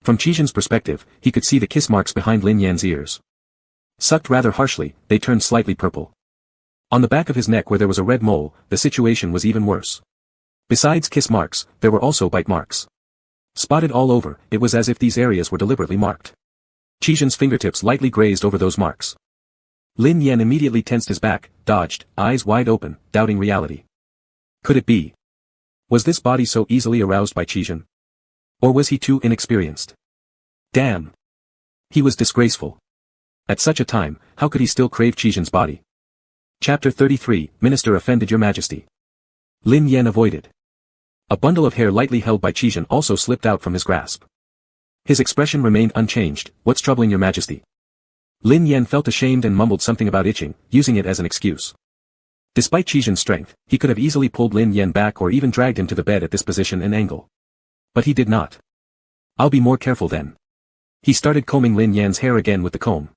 From Qijin's perspective, he could see the kiss marks behind Lin Yan's ears. Sucked rather harshly, they turned slightly purple. On the back of his neck where there was a red mole, the situation was even worse. Besides kiss marks, there were also bite marks. Spotted all over, it was as if these areas were deliberately marked. Qijin's fingertips lightly grazed over those marks. Lin Yan immediately tensed his back, dodged, eyes wide open, doubting reality. Could it be? Was this body so easily aroused by Qijin? Or was he too inexperienced? Damn! He was disgraceful. At such a time, how could he still crave Qijin's body? Chapter 33, Minister offended your majesty. Lin Yan avoided. A bundle of hair lightly held by Qijin also slipped out from his grasp. His expression remained unchanged. What's troubling your majesty? Lin Yan felt ashamed and mumbled something about itching, using it as an excuse. Despite Qijin's strength, he could have easily pulled Lin Yan back or even dragged him to the bed at this position and angle. But he did not. I'll be more careful then. He started combing Lin Yan's hair again with the comb.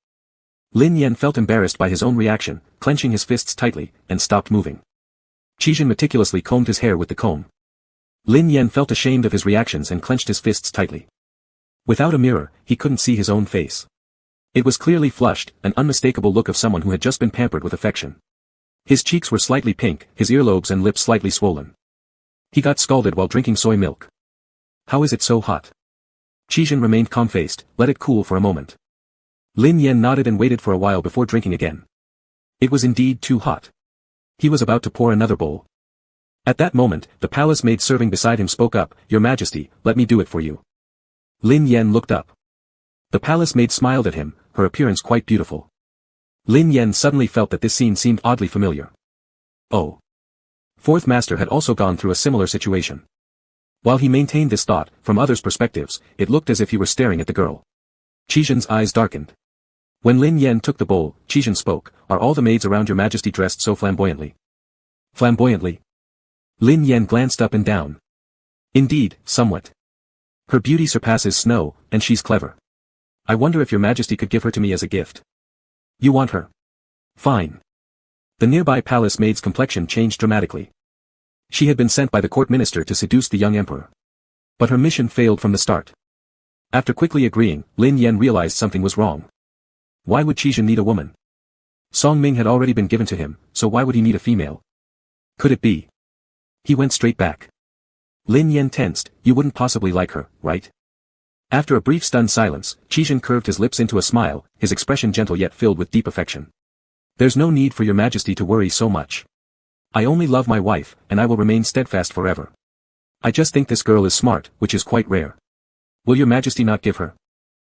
Lin Yan felt embarrassed by his own reaction, clenching his fists tightly, and stopped moving. Qijin meticulously combed his hair with the comb. Lin Yan felt ashamed of his reactions and clenched his fists tightly. Without a mirror, he couldn't see his own face. It was clearly flushed, an unmistakable look of someone who had just been pampered with affection. His cheeks were slightly pink, his earlobes and lips slightly swollen. He got scalded while drinking soy milk. How is it so hot? Qijin remained calm-faced, let it cool for a moment. Lin Yan nodded and waited for a while before drinking again. It was indeed too hot. He was about to pour another bowl. At that moment, the palace maid serving beside him spoke up, Your Majesty, let me do it for you. Lin Yan looked up. The palace maid smiled at him, her appearance quite beautiful. Lin Yan suddenly felt that this scene seemed oddly familiar. Oh. Fourth Master had also gone through a similar situation. While he maintained this thought, from others' perspectives, it looked as if he were staring at the girl. Qijin's eyes darkened. When Lin Yan took the bowl, Qijin spoke, Are all the maids around your majesty dressed so flamboyantly? Flamboyantly? Lin Yan glanced up and down. Indeed, somewhat. Her beauty surpasses snow, and she's clever. I wonder if your majesty could give her to me as a gift. You want her? Fine. The nearby palace maid's complexion changed dramatically. She had been sent by the court minister to seduce the young emperor. But her mission failed from the start. After quickly agreeing, Lin Yan realized something was wrong. Why would Qijin need a woman? Song Ming had already been given to him, so why would he need a female? Could it be? He went straight back. Lin Yan tensed, You wouldn't possibly like her, right? After a brief stunned silence, Qijin curved his lips into a smile, his expression gentle yet filled with deep affection. There's no need for your majesty to worry so much. I only love my wife, and I will remain steadfast forever. I just think this girl is smart, which is quite rare. Will your majesty not give her?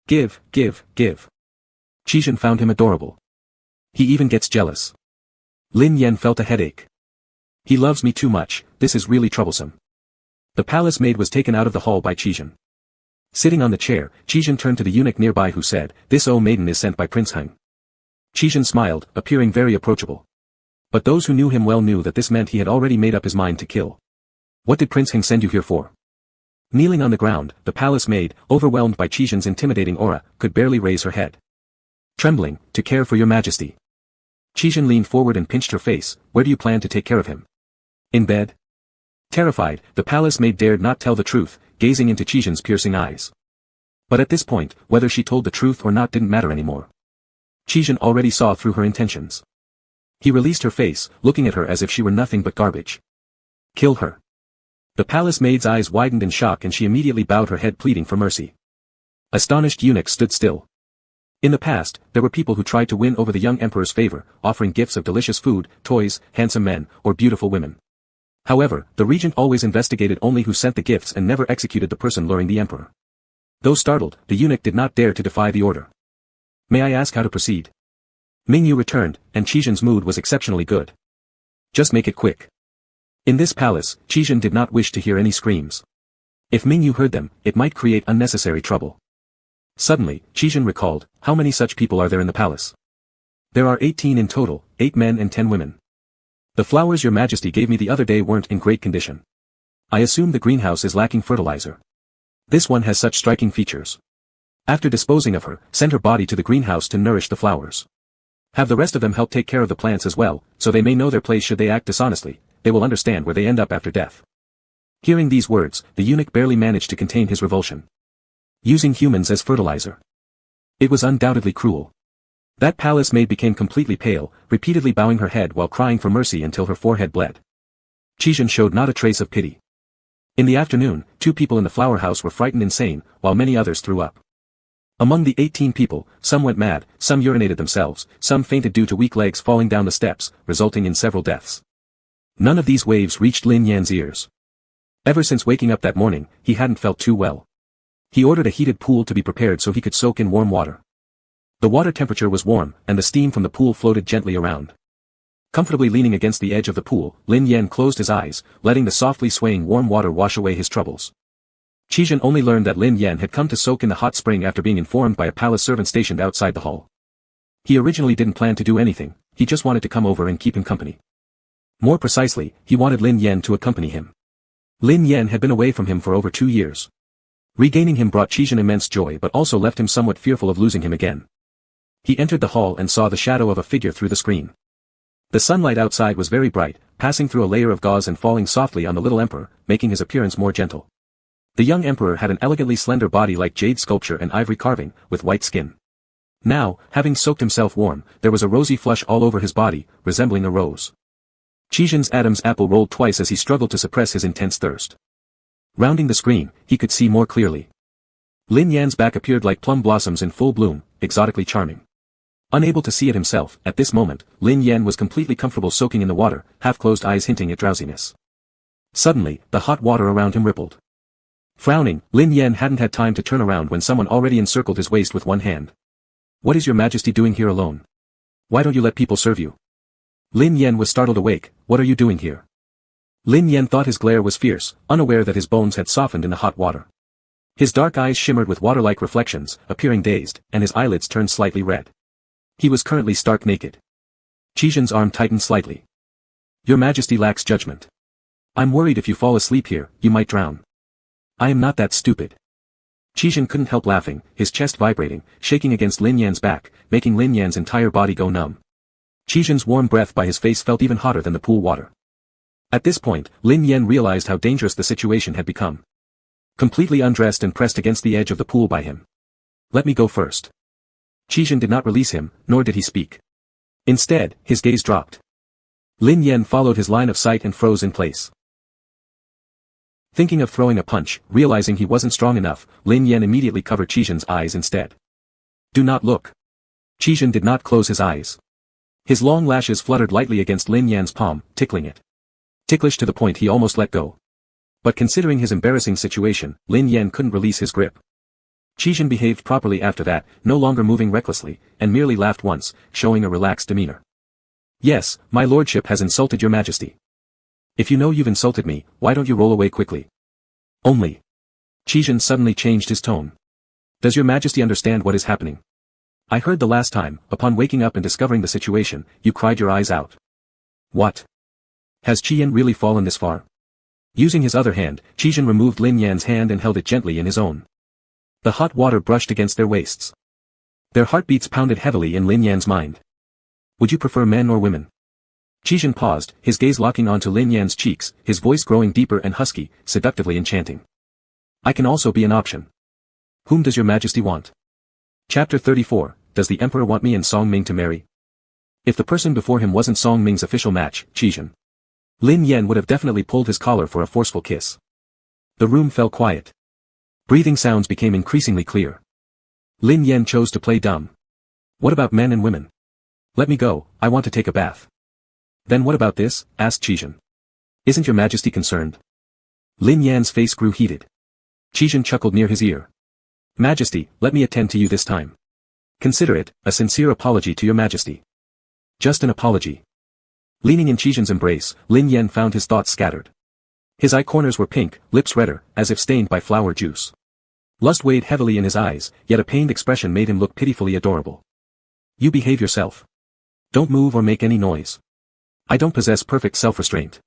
Give. Qijin found him adorable. He even gets jealous. Lin Yan felt a headache. He loves me too much, this is really troublesome. The palace maid was taken out of the hall by Qizhen. Sitting on the chair, Qizhen turned to the eunuch nearby who said, "This maiden is sent by Prince Heng." Qizhen smiled, appearing very approachable. But those who knew him well knew that this meant he had already made up his mind to kill. "What did Prince Heng send you here for?" Kneeling on the ground, the palace maid, overwhelmed by Qizhen's intimidating aura, could barely raise her head. Trembling, "To care for your majesty." Qizhen leaned forward and pinched her face. "Where do you plan to take care of him? In bed?" Terrified, the palace maid dared not tell the truth, gazing into Qizhen's piercing eyes. But at this point, whether she told the truth or not didn't matter anymore. Qizhen already saw through her intentions. He released her face, looking at her as if she were nothing but garbage. "Kill her." The palace maid's eyes widened in shock and she immediately bowed her head pleading for mercy. Astonished eunuchs stood still. In the past, there were people who tried to win over the young emperor's favor, offering gifts of delicious food, toys, handsome men, or beautiful women. However, the regent always investigated only who sent the gifts and never executed the person luring the emperor. Though startled, the eunuch did not dare to defy the order. "May I ask how to proceed?" Mingyu returned, and Qizhen's mood was exceptionally good. "Just make it quick." In this palace, Qizhen did not wish to hear any screams. If Mingyu heard them, it might create unnecessary trouble. Suddenly, Qizhen recalled, "How many such people are there in the palace?" "There are 18 in total, 8 men and 10 women. The flowers your majesty gave me the other day weren't in great condition. I assume the greenhouse is lacking fertilizer. This one has such striking features. After disposing of her, send her body to the greenhouse to nourish the flowers. Have the rest of them help take care of the plants as well, so they may know their place should they act dishonestly, they will understand where they end up after death." Hearing these words, the eunuch barely managed to contain his revulsion. Using humans as fertilizer. It was undoubtedly cruel. That palace maid became completely pale, repeatedly bowing her head while crying for mercy until her forehead bled. Qizhen showed not a trace of pity. In the afternoon, 2 people in the flower house were frightened insane, while many others threw up. Among the 18 people, some went mad, some urinated themselves, some fainted due to weak legs falling down the steps, resulting in several deaths. None of these waves reached Lin Yan's ears. Ever since waking up that morning, he hadn't felt too well. He ordered a heated pool to be prepared so he could soak in warm water. The water temperature was warm, and the steam from the pool floated gently around. Comfortably leaning against the edge of the pool, Lin Yan closed his eyes, letting the softly swaying warm water wash away his troubles. Qizhen only learned that Lin Yan had come to soak in the hot spring after being informed by a palace servant stationed outside the hall. He originally didn't plan to do anything, he just wanted to come over and keep him company. More precisely, he wanted Lin Yan to accompany him. Lin Yan had been away from him for over 2 years. Regaining him brought Qizhen immense joy but also left him somewhat fearful of losing him again. He entered the hall and saw the shadow of a figure through the screen. The sunlight outside was very bright, passing through a layer of gauze and falling softly on the little emperor, making his appearance more gentle. The young emperor had an elegantly slender body like jade sculpture and ivory carving, with white skin. Now, having soaked himself warm, there was a rosy flush all over his body, resembling a rose. Qizhen's Adam's apple rolled twice as he struggled to suppress his intense thirst. Rounding the screen, he could see more clearly. Lin Yan's back appeared like plum blossoms in full bloom, exotically charming. Unable to see it himself, at this moment, Lin Yan was completely comfortable soaking in the water, half-closed eyes hinting at drowsiness. Suddenly, the hot water around him rippled. Frowning, Lin Yan hadn't had time to turn around when someone already encircled his waist with one hand. "What is your majesty doing here alone? Why don't you let people serve you?" Lin Yan was startled awake. "What are you doing here?" Lin Yan thought his glare was fierce, unaware that his bones had softened in the hot water. His dark eyes shimmered with water-like reflections, appearing dazed, and his eyelids turned slightly red. He was currently stark naked. Qizhen's arm tightened slightly. "Your majesty lacks judgment. I'm worried if you fall asleep here, you might drown." "I am not that stupid." Qizhen couldn't help laughing, his chest vibrating, shaking against Lin Yan's back, making Lin Yan's entire body go numb. Qizhen's warm breath by his face felt even hotter than the pool water. At this point, Lin Yan realized how dangerous the situation had become. Completely undressed and pressed against the edge of the pool by him. "Let me go first." Qizhen did not release him, nor did he speak. Instead, his gaze dropped. Lin Yan followed his line of sight and froze in place. Thinking of throwing a punch, realizing he wasn't strong enough, Lin Yan immediately covered Qizhen's eyes instead. "Do not look." Qizhen did not close his eyes. His long lashes fluttered lightly against Lin Yan's palm, tickling it. Ticklish to the point he almost let go. But considering his embarrassing situation, Lin Yan couldn't release his grip. Qizhen behaved properly after that, no longer moving recklessly, and merely laughed once, showing a relaxed demeanor. Yes, my lordship has insulted your majesty. If you know you've insulted me, why don't you roll away quickly? Only. Qizhen suddenly changed his tone. Does your majesty understand what is happening? I heard the last time, upon waking up and discovering the situation, you cried your eyes out. What? Has Qian really fallen this far? Using his other hand, Qizhen removed Lin Yan's hand and held it gently in his own. The hot water brushed against their waists. Their heartbeats pounded heavily in Lin Yan's mind. Would you prefer men or women? Qizhen paused, his gaze locking onto Lin Yan's cheeks, his voice growing deeper and husky, seductively enchanting. I can also be an option. Whom does your majesty want? Chapter 34, Does the emperor want me and Song Ming to marry? If the person before him wasn't Song Ming's official match, Qizhen, Lin Yan would have definitely pulled his collar for a forceful kiss. The room fell quiet. Breathing sounds became increasingly clear. Lin Yan chose to play dumb. What about men and women? Let me go, I want to take a bath. Then what about this? Asked Qizhen. Isn't your majesty concerned? Lin Yan's face grew heated. Qizhen chuckled near his ear. Majesty, let me attend to you this time. Consider it, a sincere apology to your majesty. Just an apology. Leaning in Qizhen's embrace, Lin Yan found his thoughts scattered. His eye corners were pink, lips redder, as if stained by flower juice. Lust weighed heavily in his eyes, yet a pained expression made him look pitifully adorable. You behave yourself. Don't move or make any noise. I don't possess perfect self-restraint.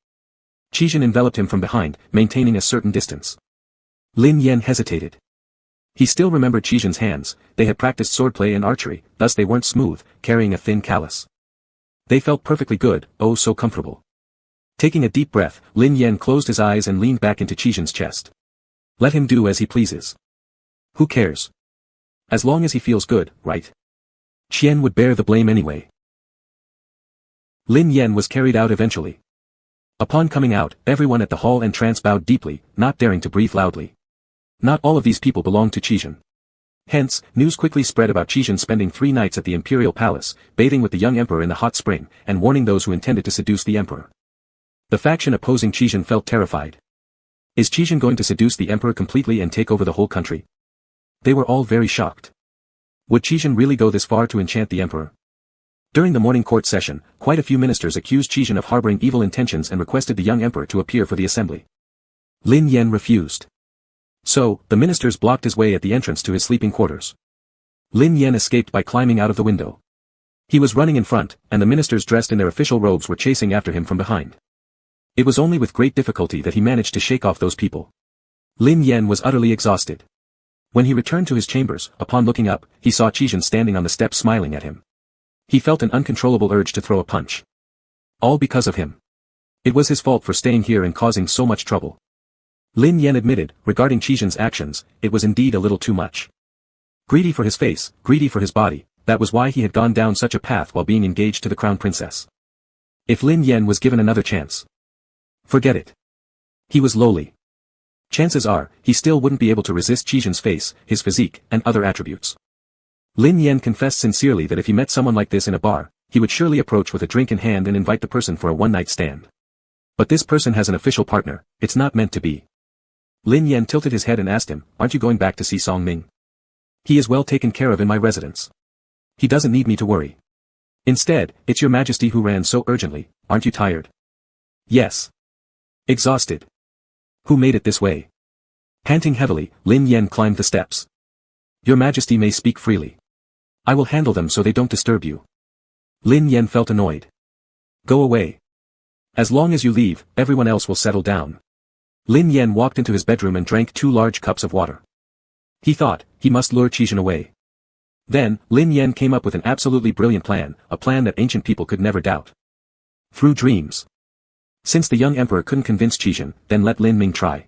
Qizhen enveloped him from behind, maintaining a certain distance. Lin Yan hesitated. He still remembered Qizhen's hands, they had practiced swordplay and archery, thus they weren't smooth, carrying a thin callus. They felt perfectly good, oh so comfortable. Taking a deep breath, Lin Yan closed his eyes and leaned back into Qizhen's chest. Let him do as he pleases. Who cares? As long as he feels good, right? Qian would bear the blame anyway. Lin Yan was carried out eventually. Upon coming out, everyone at the hall entrance bowed deeply, not daring to breathe loudly. Not all of these people belonged to Qizhen. Hence, news quickly spread about Qizhen spending 3 nights at the imperial palace, bathing with the young emperor in the hot spring, and warning those who intended to seduce the emperor. The faction opposing Qizhen felt terrified. Is Qizhen going to seduce the emperor completely and take over the whole country? They were all very shocked. Would Qizhen really go this far to enchant the emperor? During the morning court session, quite a few ministers accused Qizhen of harboring evil intentions and requested the young emperor to appear for the assembly. Lin Yan refused. So, the ministers blocked his way at the entrance to his sleeping quarters. Lin Yan escaped by climbing out of the window. He was running in front, and the ministers dressed in their official robes were chasing after him from behind. It was only with great difficulty that he managed to shake off those people. Lin Yan was utterly exhausted. When he returned to his chambers, upon looking up, he saw Qizhen standing on the steps smiling at him. He felt an uncontrollable urge to throw a punch. All because of him. It was his fault for staying here and causing so much trouble. Lin Yan admitted, regarding Qizhen's actions, it was indeed a little too much. Greedy for his face, greedy for his body, that was why he had gone down such a path while being engaged to the crown princess. If Lin Yan was given another chance. Forget it. He was lowly. Chances are, he still wouldn't be able to resist Qizhen's face, his physique, and other attributes. Lin Yan confessed sincerely that if he met someone like this in a bar, he would surely approach with a drink in hand and invite the person for a one-night stand. But this person has an official partner, it's not meant to be. Lin Yan tilted his head and asked him, aren't you going back to see Song Ming? He is well taken care of in my residence. He doesn't need me to worry. Instead, it's your majesty who ran so urgently, aren't you tired? Yes. Exhausted. Who made it this way? Panting heavily, Lin Yan climbed the steps. Your majesty may speak freely. I will handle them so they don't disturb you. Lin Yan felt annoyed. Go away. As long as you leave, everyone else will settle down. Lin Yan walked into his bedroom and drank 2 large cups of water. He thought, he must lure Qizhen away. Then, Lin Yan came up with an absolutely brilliant plan, a plan that ancient people could never doubt. Through dreams. Since the young emperor couldn't convince Qizhen, then let Lin Ming try.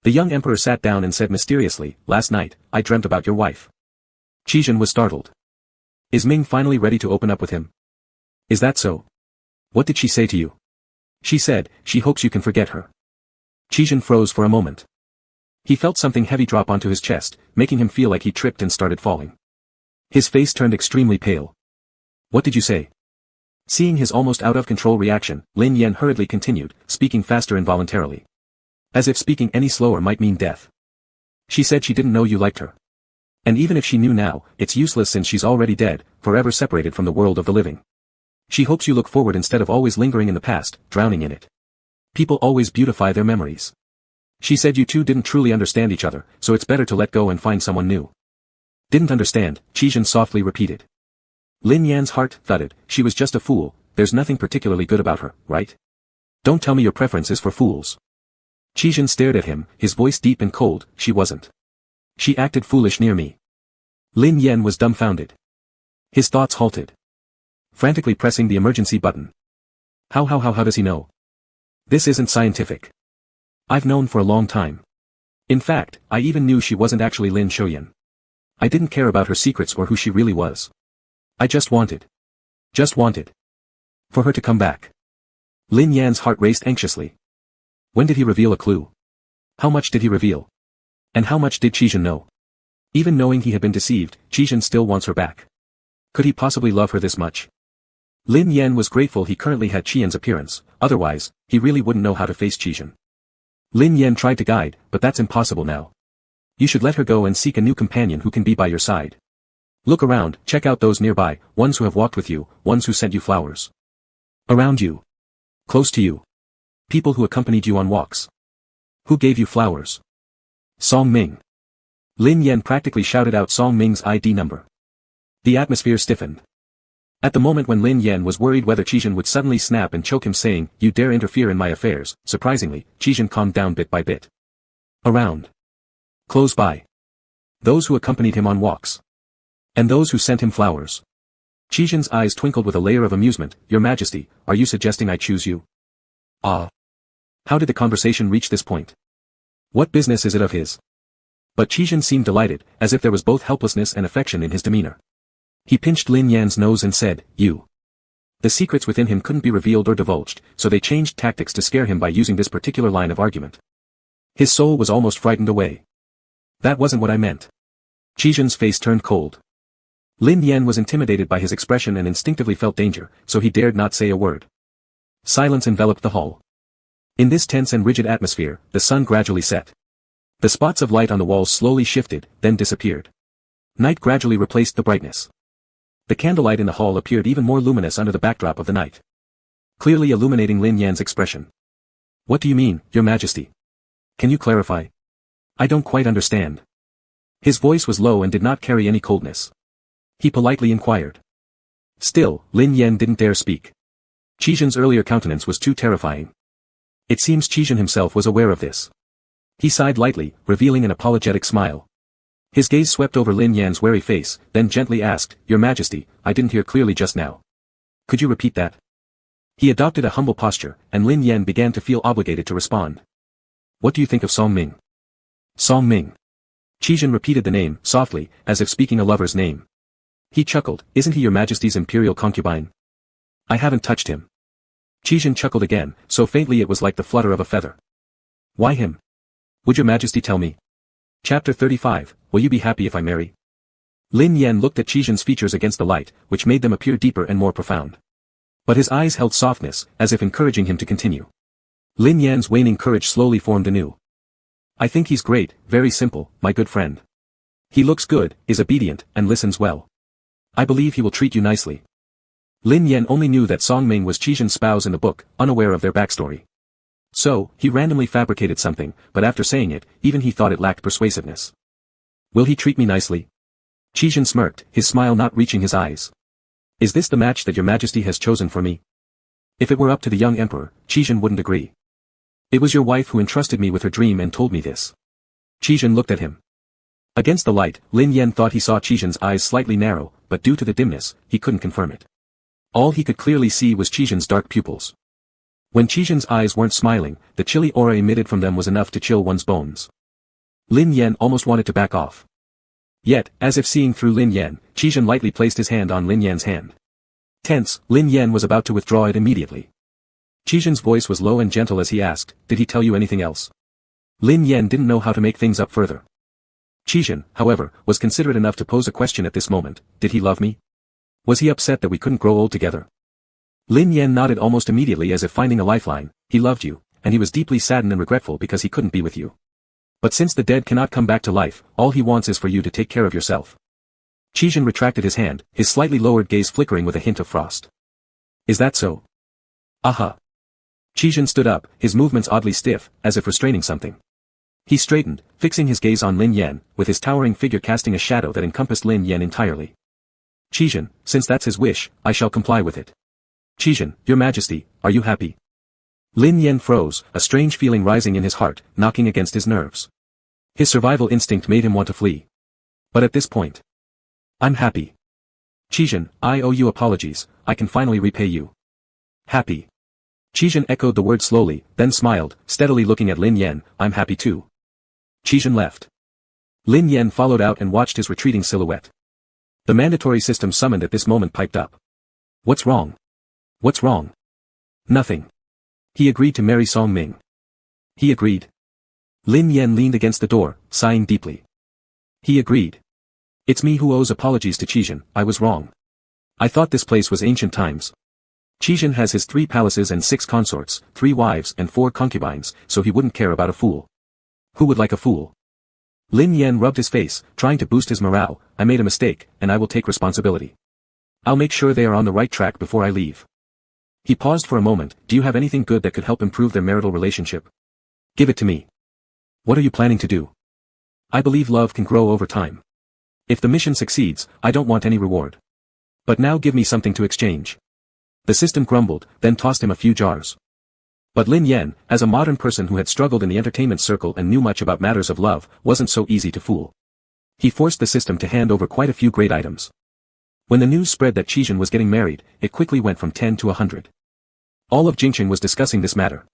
The young emperor sat down and said mysteriously, last night, I dreamt about your wife. Qizhen was startled. Is Ming finally ready to open up with him? Is that so? What did she say to you? She said, she hopes you can forget her. Qizhen froze for a moment. He felt something heavy drop onto his chest, making him feel like he tripped and started falling. His face turned extremely pale. What did you say? Seeing his almost out-of-control reaction, Lin Yan hurriedly continued, speaking faster involuntarily. As if speaking any slower might mean death. She said she didn't know you liked her. And even if she knew now, it's useless since she's already dead, forever separated from the world of the living. She hopes you look forward instead of always lingering in the past, drowning in it. People always beautify their memories. She said you two didn't truly understand each other, so it's better to let go and find someone new. Didn't understand, Qijin softly repeated. Lin Yan's heart thudded. She was just a fool, there's nothing particularly good about her, right? Don't tell me your preference is for fools. Qijin stared at him, his voice deep and cold. She wasn't. She acted foolish near me. Lin Yan was dumbfounded. His thoughts halted. Frantically pressing the emergency button. How does he know? This isn't scientific. I've known for a long time. In fact, I even knew she wasn't actually Lin Shoyan. I didn't care about her secrets or who she really was. I just wanted. For her to come back. Lin Yan's heart raced anxiously. When did he reveal a clue? How much did he reveal? And how much did Qijin know? Even knowing he had been deceived, Qijin still wants her back. Could he possibly love her this much? Lin Yan was grateful he currently had Qian's appearance, otherwise, he really wouldn't know how to face Qijin. Lin Yan tried to guide, but that's impossible now. You should let her go and seek a new companion who can be by your side. Look around, check out those nearby, ones who have walked with you, ones who sent you flowers. Around you. Close to you. People who accompanied you on walks. Who gave you flowers? Song Ming. Lin Yan practically shouted out Song Ming's ID number. The atmosphere stiffened. At the moment when Lin Yan was worried whether Qijin would suddenly snap and choke him saying, "You dare interfere in my affairs," surprisingly, Qijin calmed down bit by bit. Around. Close by. Those who accompanied him on walks. And those who sent him flowers. Qijin's eyes twinkled with a layer of amusement. Your Majesty, are you suggesting I choose you? Ah. How did the conversation reach this point? What business is it of his? But Qijin seemed delighted, as if there was both helplessness and affection in his demeanor. He pinched Lin Yan's nose and said, "You." The secrets within him couldn't be revealed or divulged, so they changed tactics to scare him by using this particular line of argument. His soul was almost frightened away. That wasn't what I meant. Qijin's face turned cold. Lin Yan was intimidated by his expression and instinctively felt danger, so he dared not say a word. Silence enveloped the hall. In this tense and rigid atmosphere, the sun gradually set. The spots of light on the walls slowly shifted, then disappeared. Night gradually replaced the brightness. The candlelight in the hall appeared even more luminous under the backdrop of the night, clearly illuminating Lin Yan's expression. What do you mean, Your Majesty? Can you clarify? I don't quite understand. His voice was low and did not carry any coldness. He politely inquired. Still, Lin Yan didn't dare speak. Qijin's earlier countenance was too terrifying. It seems Qijin himself was aware of this. He sighed lightly, revealing an apologetic smile. His gaze swept over Lin Yan's wary face, then gently asked, Your Majesty, I didn't hear clearly just now. Could you repeat that? He adopted a humble posture, and Lin Yan began to feel obligated to respond. What do you think of Song Ming? Song Ming. Qijin repeated the name, softly, as if speaking a lover's name. He chuckled, Isn't he Your Majesty's imperial concubine? I haven't touched him. Qijin chuckled again, so faintly it was like the flutter of a feather. Why him? Would Your Majesty tell me? Chapter 35, Will you be happy if I marry? Lin Yan looked at Qijin's features against the light, which made them appear deeper and more profound. But his eyes held softness, as if encouraging him to continue. Lin Yan's waning courage slowly formed anew. I think he's great, very simple, my good friend. He looks good, is obedient, and listens well. I believe he will treat you nicely. Lin Yan only knew that Song Ming was Qijin's spouse in the book, unaware of their backstory. So, he randomly fabricated something, but after saying it, even he thought it lacked persuasiveness. Will he treat me nicely? Qijin smirked, his smile not reaching his eyes. Is this the match that Your Majesty has chosen for me? If it were up to the young emperor, Qijin wouldn't agree. It was your wife who entrusted me with her dream and told me this. Qijin looked at him. Against the light, Lin Yan thought he saw Qijin's eyes slightly narrow, but due to the dimness, he couldn't confirm it. All he could clearly see was Qijin's dark pupils. When Qijin's eyes weren't smiling, the chilly aura emitted from them was enough to chill one's bones. Lin Yan almost wanted to back off. Yet, as if seeing through Lin Yan, Qijin lightly placed his hand on Lin Yan's hand. Tense, Lin Yan was about to withdraw it immediately. Qijin's voice was low and gentle as he asked, Did he tell you anything else? Lin Yan didn't know how to make things up further. Qijin, however, was considerate enough to pose a question at this moment, Did he love me? Was he upset that we couldn't grow old together? Lin Yan nodded almost immediately as if finding a lifeline. He loved you, and he was deeply saddened and regretful because he couldn't be with you. But since the dead cannot come back to life, all he wants is for you to take care of yourself. Qijin retracted his hand, his slightly lowered gaze flickering with a hint of frost. Is that so? Aha. Qizhen stood up, his movements oddly stiff, as if restraining something. He straightened, fixing his gaze on Lin Yan, with his towering figure casting a shadow that encompassed Lin Yan entirely. Qizhen, since that's his wish, I shall comply with it. Qizhen, your majesty, are you happy? Lin Yan froze, a strange feeling rising in his heart, knocking against his nerves. His survival instinct made him want to flee. But at this point, I'm happy. Qizhen, I owe you apologies, I can finally repay you. Happy. Qizhen echoed the word slowly, then smiled, steadily looking at Lin Yan, I'm happy too. Qizhen left. Lin Yan followed out and watched his retreating silhouette. The mandatory system summoned at this moment piped up. What's wrong? What's wrong? Nothing. He agreed to marry Song Ming. He agreed. Lin Yan leaned against the door, sighing deeply. He agreed. It's me who owes apologies to Qizhen, I was wrong. I thought this place was ancient times. Qizhen has his 3 palaces and 6 consorts, 3 wives and 4 concubines, so he wouldn't care about a fool. Who would like a fool? Lin Yan rubbed his face, trying to boost his morale. I made a mistake, and I will take responsibility. I'll make sure they are on the right track before I leave. He paused for a moment. Do you have anything good that could help improve their marital relationship? Give it to me. What are you planning to do? I believe love can grow over time. If the mission succeeds, I don't want any reward. But now give me something to exchange. The system grumbled, then tossed him a few jars. But Lin Yan, as a modern person who had struggled in the entertainment circle and knew much about matters of love, wasn't so easy to fool. He forced the system to hand over quite a few great items. When the news spread that Qizhen was getting married, it quickly went from 10 to 100. All of Jingqing was discussing this matter.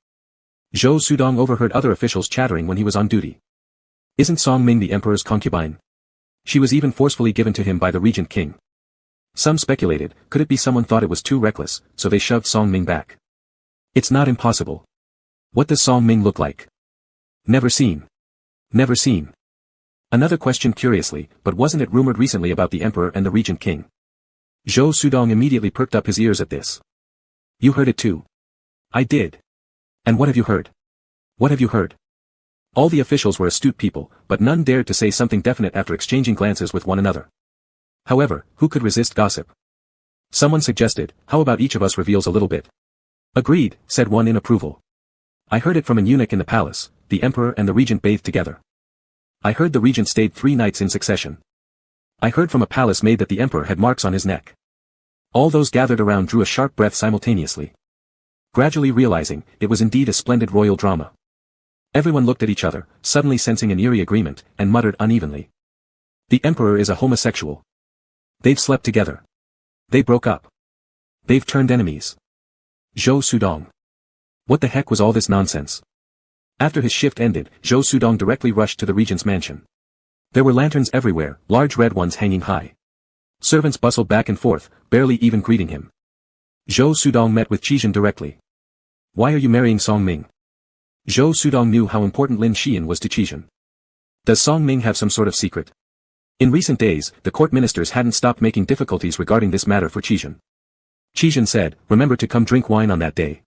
Zhou Sudong overheard other officials chattering when he was on duty. Isn't Song Ming the emperor's concubine? She was even forcefully given to him by the regent king. Some speculated, could it be someone thought it was too reckless, so they shoved Song Ming back. It's not impossible. What does Song Ming look like? Never seen. Never seen. Another questioned curiously, but wasn't it rumored recently about the emperor and the regent king? Zhou Sudong immediately perked up his ears at this. You heard it too. I did. And what have you heard? What have you heard? All the officials were astute people, but none dared to say something definite after exchanging glances with one another. However, who could resist gossip? Someone suggested, how about each of us reveals a little bit? Agreed, said one in approval. I heard it from an eunuch in the palace. The emperor and the regent bathed together. I heard the regent stayed 3 nights in succession. I heard from a palace maid that the emperor had marks on his neck. All those gathered around drew a sharp breath simultaneously. Gradually realizing, it was indeed a splendid royal drama. Everyone looked at each other, suddenly sensing an eerie agreement, and muttered unevenly. The emperor is a homosexual. They've slept together. They broke up. They've turned enemies. Zhou Sudong. What the heck was all this nonsense? After his shift ended, Zhou Sudong directly rushed to the regent's mansion. There were lanterns everywhere, large red ones hanging high. Servants bustled back and forth, barely even greeting him. Zhou Sudong met with Qizhen directly. Why are you marrying Song Ming? Zhou Sudong knew how important Lin Xian was to Qizhen. Does Song Ming have some sort of secret? In recent days, the court ministers hadn't stopped making difficulties regarding this matter for Qizhen. Qizhen said, remember to come drink wine on that day.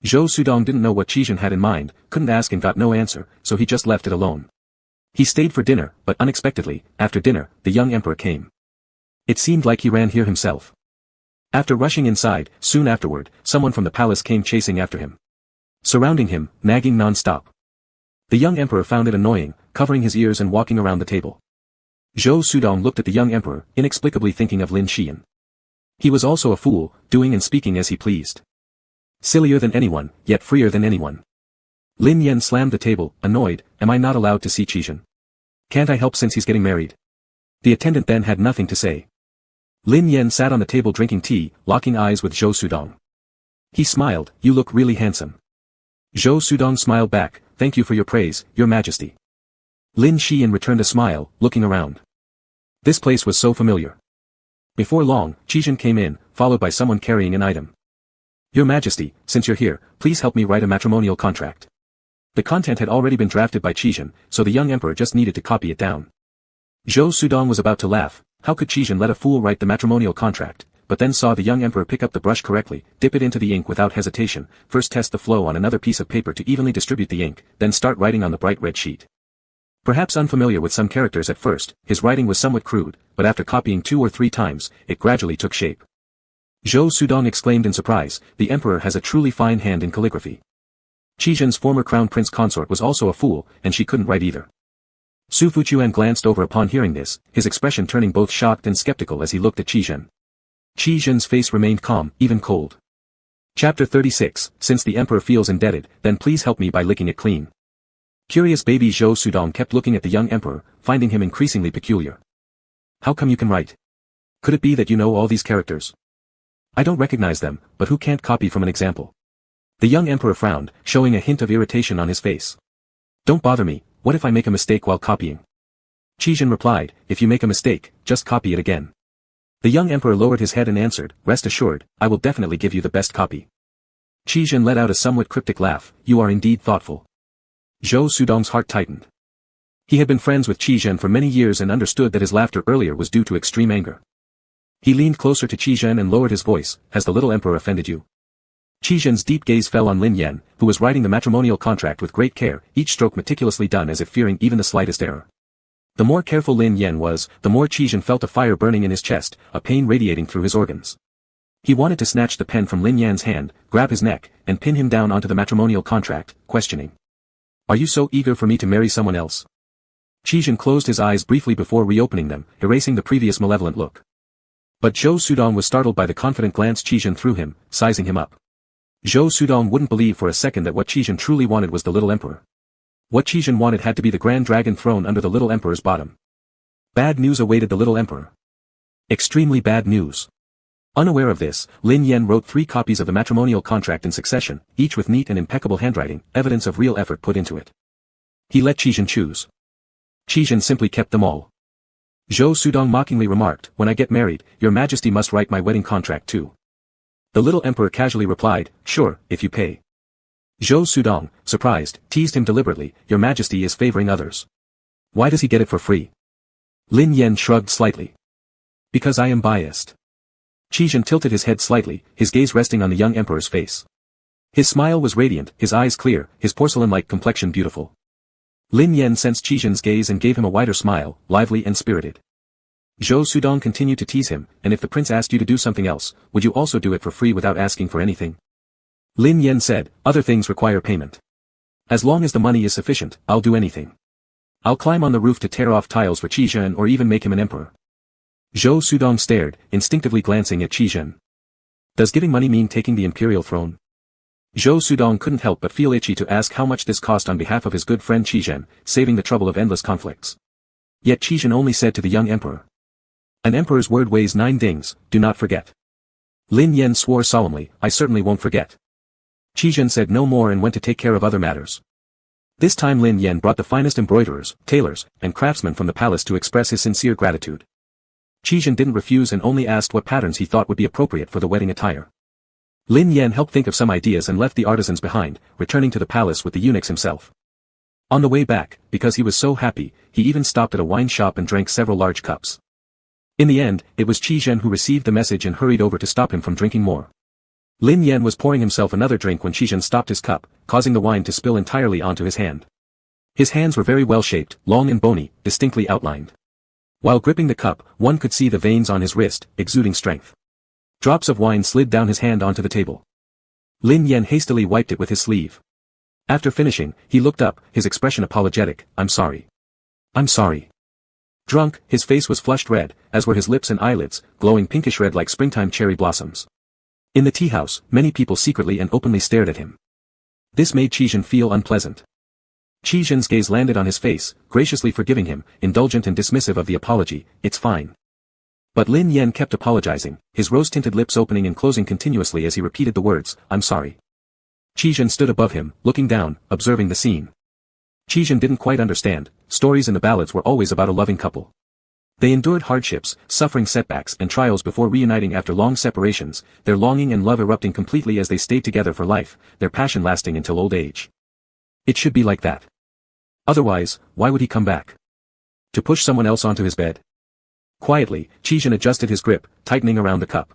Zhou Sudong didn't know what Qizhen had in mind, couldn't ask and got no answer, so he just left it alone. He stayed for dinner, but unexpectedly, after dinner, the young emperor came. It seemed like he ran here himself. After rushing inside, soon afterward, someone from the palace came chasing after him. Surrounding him, nagging non-stop. The young emperor found it annoying, covering his ears and walking around the table. Zhou Sudong looked at the young emperor, inexplicably thinking of Lin Xian. He was also a fool, doing and speaking as he pleased. Sillier than anyone, yet freer than anyone. Lin Yan slammed the table, annoyed, am I not allowed to see Qizhen? Can't I help since he's getting married? The attendant then had nothing to say. Lin Yan sat on the table drinking tea, locking eyes with Zhou Sudong. He smiled, you look really handsome. Zhou Sudong smiled back, thank you for your praise, your majesty. Lin Xian returned a smile, looking around. This place was so familiar. Before long, Qizhen came in, followed by someone carrying an item. Your majesty, since you're here, please help me write a matrimonial contract. The content had already been drafted by Qizhen, so the young emperor just needed to copy it down. Zhou Sudong was about to laugh, how could Qizhen let a fool write the matrimonial contract, but then saw the young emperor pick up the brush correctly, dip it into the ink without hesitation, first test the flow on another piece of paper to evenly distribute the ink, then start writing on the bright red sheet. Perhaps unfamiliar with some characters at first, his writing was somewhat crude, but after copying 2 or 3 times, it gradually took shape. Zhou Sudong exclaimed in surprise, the emperor has a truly fine hand in calligraphy. Qi Zhen's former crown prince consort was also a fool, and she couldn't write either. Su Fuquan glanced over upon hearing this, his expression turning both shocked and skeptical as he looked at Qi Zhen. Qi Zhen's face remained calm, even cold. Chapter 36, Since the emperor feels indebted, then please help me by licking it clean. Curious baby Zhou Sudong kept looking at the young emperor, finding him increasingly peculiar. How come you can write? Could it be that you know all these characters? I don't recognize them, but who can't copy from an example? The young emperor frowned, showing a hint of irritation on his face. Don't bother me, what if I make a mistake while copying? Qi Zhen replied, if you make a mistake, just copy it again. The young emperor lowered his head and answered, rest assured, I will definitely give you the best copy. Qi Zhen let out a somewhat cryptic laugh, you are indeed thoughtful. Zhou Sudong's heart tightened. He had been friends with Qi Zhen for many years and understood that his laughter earlier was due to extreme anger. He leaned closer to Qi Zhen and lowered his voice, has the little emperor offended you? Qi Zhen's deep gaze fell on Lin Yan, who was writing the matrimonial contract with great care, each stroke meticulously done as if fearing even the slightest error. The more careful Lin Yan was, the more Qi Zhen felt a fire burning in his chest, a pain radiating through his organs. He wanted to snatch the pen from Lin Yan's hand, grab his neck, and pin him down onto the matrimonial contract, questioning. Are you so eager for me to marry someone else? Qi Zhen closed his eyes briefly before reopening them, erasing the previous malevolent look. But Zhou Sudong was startled by the confident glance Qi Zhen threw him, sizing him up. Zhou Sudong wouldn't believe for a second that what Qi Zhen truly wanted was the little emperor. What Qi Zhen wanted had to be the grand dragon throne under the little emperor's bottom. Bad news awaited the little emperor. Extremely bad news. Unaware of this, Lin Yan wrote 3 copies of the matrimonial contract in succession, each with neat and impeccable handwriting, evidence of real effort put into it. He let Qi Zhen choose. Qi Zhen simply kept them all. Zhou Sudong mockingly remarked, when I get married, your majesty must write my wedding contract too. The little emperor casually replied, sure, if you pay. Zhou Sudong, surprised, teased him deliberately, your majesty is favoring others. Why does he get it for free? Lin Yan shrugged slightly. Because I am biased. Qi Zhen tilted his head slightly, his gaze resting on the young emperor's face. His smile was radiant, his eyes clear, his porcelain-like complexion beautiful. Lin Yan sensed Qi Zhen's gaze and gave him a wider smile, lively and spirited. Zhou Sudong continued to tease him, and if the prince asked you to do something else, would you also do it for free without asking for anything? Lin Yan said, other things require payment. As long as the money is sufficient, I'll do anything. I'll climb on the roof to tear off tiles for Qi Zhen or even make him an emperor. Zhou Sudong stared, instinctively glancing at Qi Zhen. Does giving money mean taking the imperial throne? Zhou Sudong couldn't help but feel itchy to ask how much this cost on behalf of his good friend Qi Zhen, saving the trouble of endless conflicts. Yet Qi Zhen only said to the young emperor. An emperor's word weighs 9 dings, do not forget. Lin Yan swore solemnly, I certainly won't forget. Qi Zhen said no more and went to take care of other matters. This time Lin Yan brought the finest embroiderers, tailors, and craftsmen from the palace to express his sincere gratitude. Qi Zhen didn't refuse and only asked what patterns he thought would be appropriate for the wedding attire. Lin Yan helped think of some ideas and left the artisans behind, returning to the palace with the eunuchs himself. On the way back, because he was so happy, he even stopped at a wine shop and drank several large cups. In the end, it was Qi Zhen who received the message and hurried over to stop him from drinking more. Lin Yan was pouring himself another drink when Qi Zhen stopped his cup, causing the wine to spill entirely onto his hand. His hands were very well shaped, long and bony, distinctly outlined. While gripping the cup, one could see the veins on his wrist, exuding strength. Drops of wine slid down his hand onto the table. Lin Yan hastily wiped it with his sleeve. After finishing, he looked up, his expression apologetic, I'm sorry. I'm sorry. Drunk, his face was flushed red, as were his lips and eyelids, glowing pinkish red like springtime cherry blossoms. In the tea house, many people secretly and openly stared at him. This made Qi Zhen feel unpleasant. Qi Zhen's gaze landed on his face, graciously forgiving him, indulgent and dismissive of the apology, it's fine. But Lin Yan kept apologizing, his rose-tinted lips opening and closing continuously as he repeated the words, I'm sorry. Qi Zhen stood above him, looking down, observing the scene. Qi Zhen didn't quite understand, stories in the ballads were always about a loving couple. They endured hardships, suffering setbacks and trials before reuniting after long separations, their longing and love erupting completely as they stayed together for life, their passion lasting until old age. It should be like that. Otherwise, why would he come back? To push someone else onto his bed? Quietly, Qi Zhen adjusted his grip, tightening around the cup.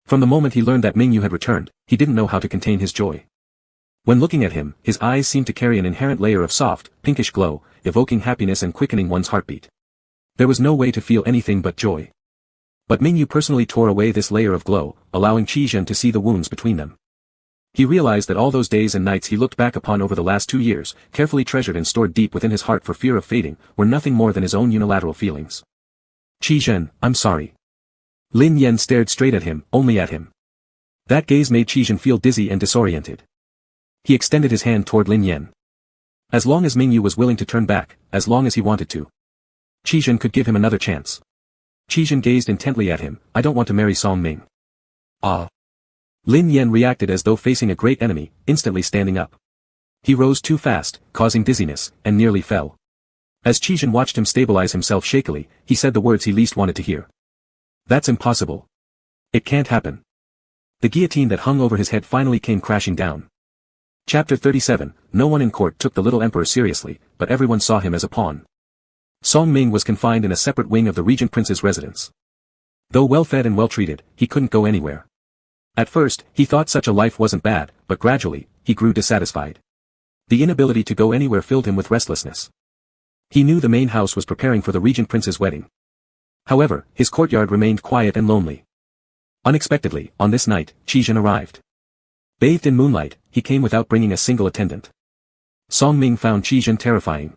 From the moment he learned that Mingyu had returned, he didn't know how to contain his joy. When looking at him, his eyes seemed to carry an inherent layer of soft, pinkish glow, evoking happiness and quickening one's heartbeat. There was no way to feel anything but joy. But Mingyu personally tore away this layer of glow, allowing Qi Zhen to see the wounds between them. He realized that all those days and nights he looked back upon over the last 2 years, carefully treasured and stored deep within his heart for fear of fading, were nothing more than his own unilateral feelings. Qi Zhen, I'm sorry. Lin Yan stared straight at him, only at him. That gaze made Qi Zhen feel dizzy and disoriented. He extended his hand toward Lin Yan. As long as Mingyu was willing to turn back, as long as he wanted to, Qi Zhen could give him another chance. Qi Zhen gazed intently at him. I don't want to marry Song Ming. Ah. Lin Yan reacted as though facing a great enemy, instantly standing up. He rose too fast, causing dizziness, and nearly fell. As Qi Zhen watched him stabilize himself shakily, he said the words he least wanted to hear. That's impossible. It can't happen. The guillotine that hung over his head finally came crashing down. Chapter 37, No one in court took the little emperor seriously, but everyone saw him as a pawn. Song Ming was confined in a separate wing of the regent prince's residence. Though well-fed and well-treated, he couldn't go anywhere. At first, he thought such a life wasn't bad, but gradually, he grew dissatisfied. The inability to go anywhere filled him with restlessness. He knew the main house was preparing for the regent prince's wedding. However, his courtyard remained quiet and lonely. Unexpectedly, on this night, Qi Zhen arrived. Bathed in moonlight, he came without bringing a single attendant. Song Ming found Qi Zhen terrifying.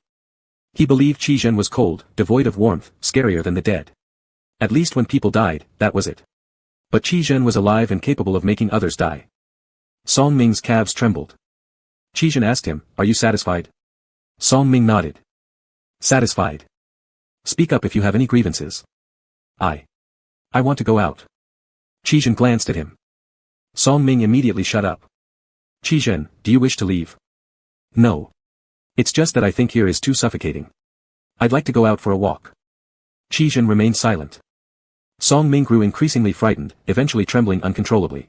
He believed Qi Zhen was cold, devoid of warmth, scarier than the dead. At least when people died, that was it. But Qi Zhen was alive and capable of making others die. Song Ming's calves trembled. Qi Zhen asked him, "Are you satisfied?" Song Ming nodded. "Satisfied. Speak up if you have any grievances." I want to go out." Qi Zhen glanced at him. Song Ming immediately shut up. "Qi Zhen, do you wish to leave?" "No. It's just that I think here is too suffocating. I'd like to go out for a walk." Qi Zhen remained silent. Song Ming grew increasingly frightened, eventually trembling uncontrollably.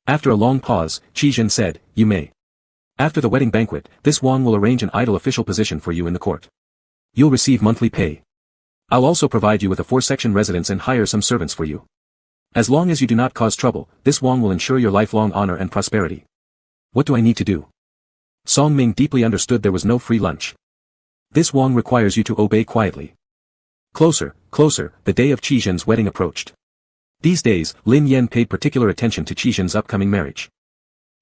After a long pause, Qi Zhen said, "You may. After the wedding banquet, this Wang will arrange an idle official position for you in the court. You'll receive monthly pay. I'll also provide you with a 4-section residence and hire some servants for you. As long as you do not cause trouble, this Wang will ensure your lifelong honor and prosperity. What do I need to do?" Song Ming deeply understood there was no free lunch. "This Wang requires you to obey quietly." Closer, the day of Qi Zhen's wedding approached. These days, Lin Yan paid particular attention to Qi Zhen's upcoming marriage.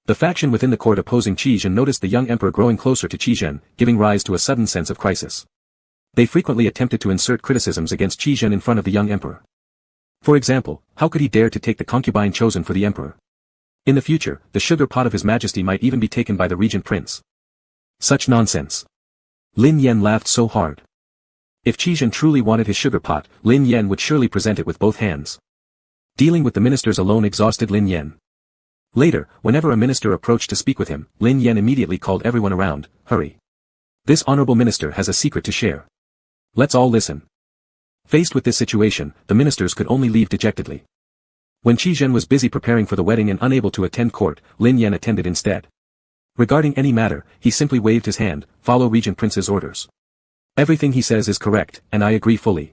The faction within the court opposing Qi Zhen noticed the young emperor growing closer to Qi Zhen, giving rise to a sudden sense of crisis. They frequently attempted to insert criticisms against Qi Zhen in front of the young emperor. For example, how could he dare to take the concubine chosen for the emperor? In the future, the sugar pot of his majesty might even be taken by the regent prince. Such nonsense. Lin Yan laughed so hard. If Qi Zhen truly wanted his sugar pot, Lin Yan would surely present it with both hands. Dealing with the ministers alone exhausted Lin Yan. Later, whenever a minister approached to speak with him, Lin Yan immediately called everyone around. "Hurry. This honorable minister has a secret to share. Let's all listen." Faced with this situation, the ministers could only leave dejectedly. When Qi Zhen was busy preparing for the wedding and unable to attend court, Lin Yan attended instead. Regarding any matter, he simply waved his hand, "Follow regent prince's orders. Everything he says is correct, and I agree fully."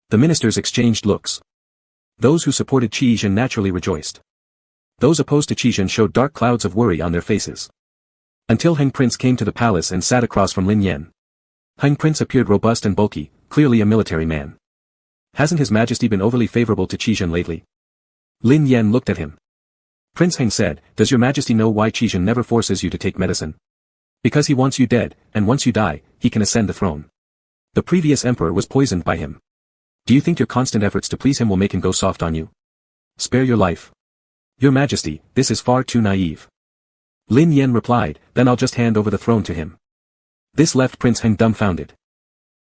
The ministers exchanged looks. Those who supported Qi Zhen naturally rejoiced. Those opposed to Qi Zhen showed dark clouds of worry on their faces. Until Heng Prince came to the palace and sat across from Lin Yan. Heng Prince appeared robust and bulky, clearly a military man. Hasn't His Majesty been overly favorable to Qi Zhen lately? Lin Yan looked at him. Prince Heng said, "Does your Majesty know why Qi Zhen never forces you to take medicine? Because he wants you dead, and once you die, he can ascend the throne. The previous emperor was poisoned by him. Do you think your constant efforts to please him will make him go soft on you? Spare your life. Your Majesty, this is far too naive." Lin Yan replied, "Then I'll just hand over the throne to him." This left Prince Heng dumbfounded.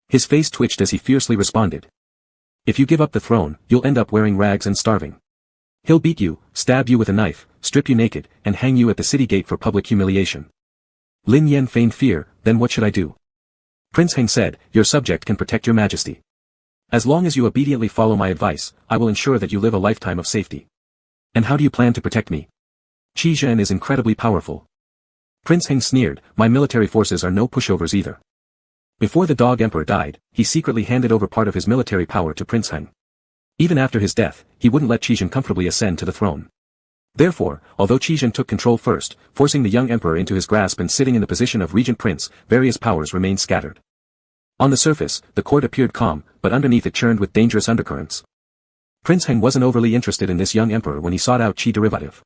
His face twitched as he fiercely responded. "If you give up the throne, you'll end up wearing rags and starving. He'll beat you, stab you with a knife, strip you naked, and hang you at the city gate for public humiliation." Lin Yan feigned fear. "Then what should I do?" Prince Heng said, "Your subject can protect your Majesty. As long as you obediently follow my advice, I will ensure that you live a lifetime of safety." "And how do you plan to protect me?" "Qi Zhen is incredibly powerful." Prince Heng sneered, "My military forces are no pushovers either." Before the dog emperor died, he secretly handed over part of his military power to Prince Heng. Even after his death, he wouldn't let Qi Zhen comfortably ascend to the throne. Therefore, although Qi Zhen took control first, forcing the young emperor into his grasp and sitting in the position of regent prince, various powers remained scattered. On the surface, the court appeared calm, but underneath it churned with dangerous undercurrents. Prince Heng wasn't overly interested in this young emperor when he sought out Qi derivative.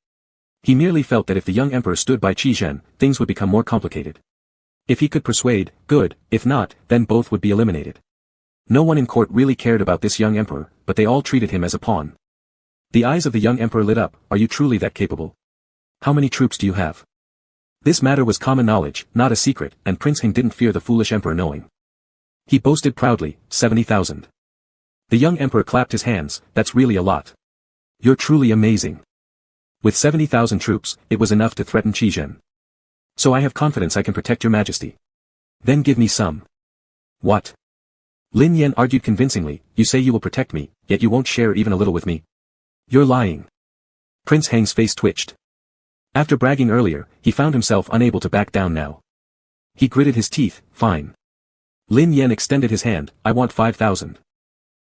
He merely felt that if the young emperor stood by Qi Zhen, things would become more complicated. If he could persuade, good, if not, then both would be eliminated. No one in court really cared about this young emperor, but they all treated him as a pawn. The eyes of the young emperor lit up. Are you truly that capable? How many troops do you have? This matter was common knowledge, not a secret, and Prince Heng didn't fear the foolish emperor knowing. He boasted proudly, 70,000. The young emperor clapped his hands. That's really a lot. You're truly amazing. With 70,000 troops, it was enough to threaten Qi Zhen. So I have confidence I can protect your majesty. Then give me some. What? Lin Yan argued convincingly. You say you will protect me, yet you won't share even a little with me. You're lying. Prince Heng's face twitched. After bragging earlier, he found himself unable to back down now. He gritted his teeth. Fine. Lin Yan extended his hand. I want 5,000.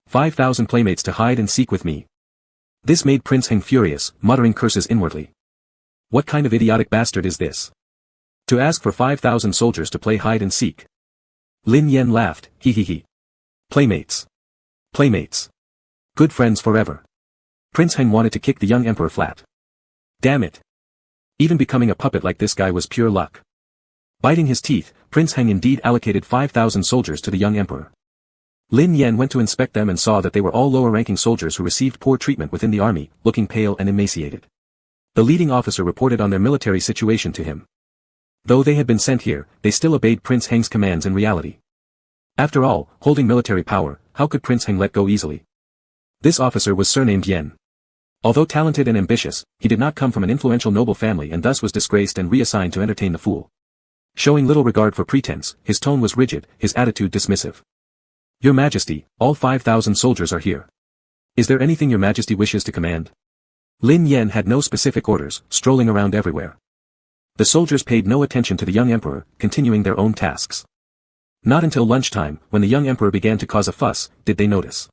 5,000 playmates to hide and seek with me. This made Prince Heng furious, muttering curses inwardly. What kind of idiotic bastard is this? To ask for 5,000 soldiers to play hide and seek. Lin Yan laughed. He he he. Playmates. Playmates. Good friends forever. Prince Heng wanted to kick the young emperor flat. Damn it. Even becoming a puppet like this guy was pure luck. Biting his teeth, Prince Heng indeed allocated 5,000 soldiers to the young emperor. Lin Yan went to inspect them and saw that they were all lower-ranking soldiers who received poor treatment within the army, looking pale and emaciated. The leading officer reported on their military situation to him. Though they had been sent here, they still obeyed Prince Heng's commands in reality. After all, holding military power, how could Prince Heng let go easily? This officer was surnamed Yen. Although talented and ambitious, he did not come from an influential noble family and thus was disgraced and reassigned to entertain the fool. Showing little regard for pretense, his tone was rigid, his attitude dismissive. Your Majesty, all 5,000 soldiers are here. Is there anything your Majesty wishes to command? Lin Yan had no specific orders, strolling around everywhere. The soldiers paid no attention to the young emperor, continuing their own tasks. Not until lunchtime, when the young emperor began to cause a fuss, did they notice.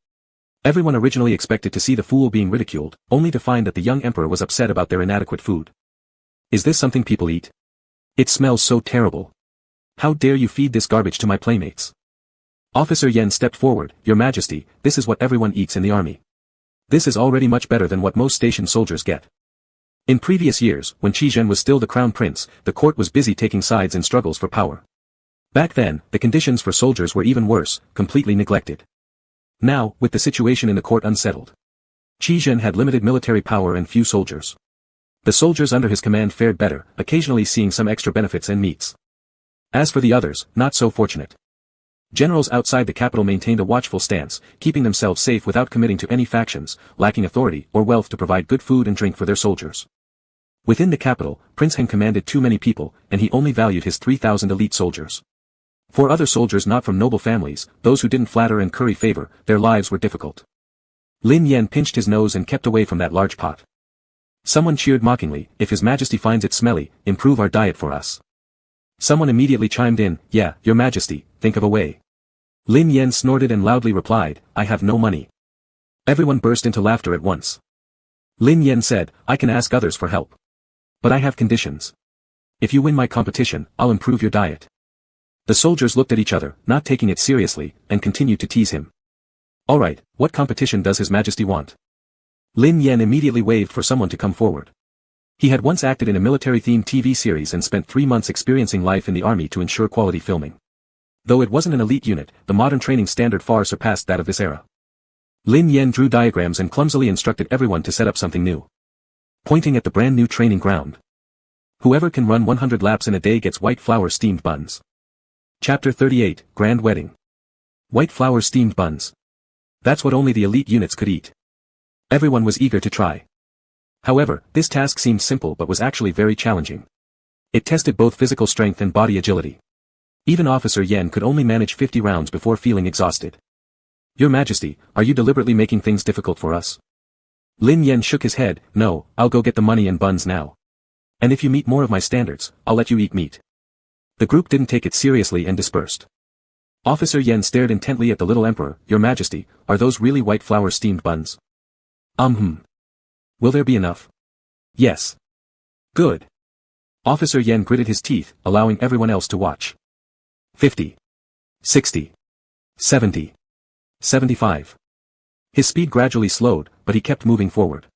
Everyone originally expected to see the fool being ridiculed, only to find that the young emperor was upset about their inadequate food. Is this something people eat? It smells so terrible. How dare you feed this garbage to my playmates? Officer Yen stepped forward. Your Majesty, this is what everyone eats in the army. This is already much better than what most station soldiers get. In previous years, when Qi Zhen was still the crown prince, the court was busy taking sides in struggles for power. Back then, the conditions for soldiers were even worse, completely neglected. Now, with the situation in the court unsettled, Qi Zhen had limited military power and few soldiers. The soldiers under his command fared better, occasionally seeing some extra benefits and meats. As for the others, not so fortunate. Generals outside the capital maintained a watchful stance, keeping themselves safe without committing to any factions, lacking authority or wealth to provide good food and drink for their soldiers. Within the capital, Prince Heng commanded too many people, and he only valued his 3,000 elite soldiers. For other soldiers not from noble families, those who didn't flatter and curry favor, their lives were difficult. Lin Yan pinched his nose and kept away from that large pot. Someone cheered mockingly, if His Majesty finds it smelly, improve our diet for us. Someone immediately chimed in, yeah, Your Majesty, think of a way. Lin Yan snorted and loudly replied, I have no money. Everyone burst into laughter at once. Lin Yan said, I can ask others for help. But I have conditions. If you win my competition, I'll improve your diet. The soldiers looked at each other, not taking it seriously, and continued to tease him. Alright, what competition does His Majesty want? Lin Yan immediately waved for someone to come forward. He had once acted in a military-themed TV series and spent 3 months experiencing life in the army to ensure quality filming. Though it wasn't an elite unit, the modern training standard far surpassed that of this era. Lin Yan drew diagrams and clumsily instructed everyone to set up something new. Pointing at the brand new training ground. Whoever can run 100 laps in a day gets white flour steamed buns. Chapter 38, Grand Wedding. White flour steamed buns. That's what only the elite units could eat. Everyone was eager to try. However, this task seemed simple but was actually very challenging. It tested both physical strength and body agility. Even Officer Yen could only manage 50 rounds before feeling exhausted. Your Majesty, are you deliberately making things difficult for us? Lin Yen shook his head, no, I'll go get the money and buns now. And if you meet more of my standards, I'll let you eat meat. The group didn't take it seriously and dispersed. Officer Yen stared intently at the little emperor. Your Majesty, are those really white flour steamed buns? Will there be enough? Yes. Good. Officer Yen gritted his teeth, allowing everyone else to watch. 50. 60. 70. 75. His speed gradually slowed, but he kept moving forward.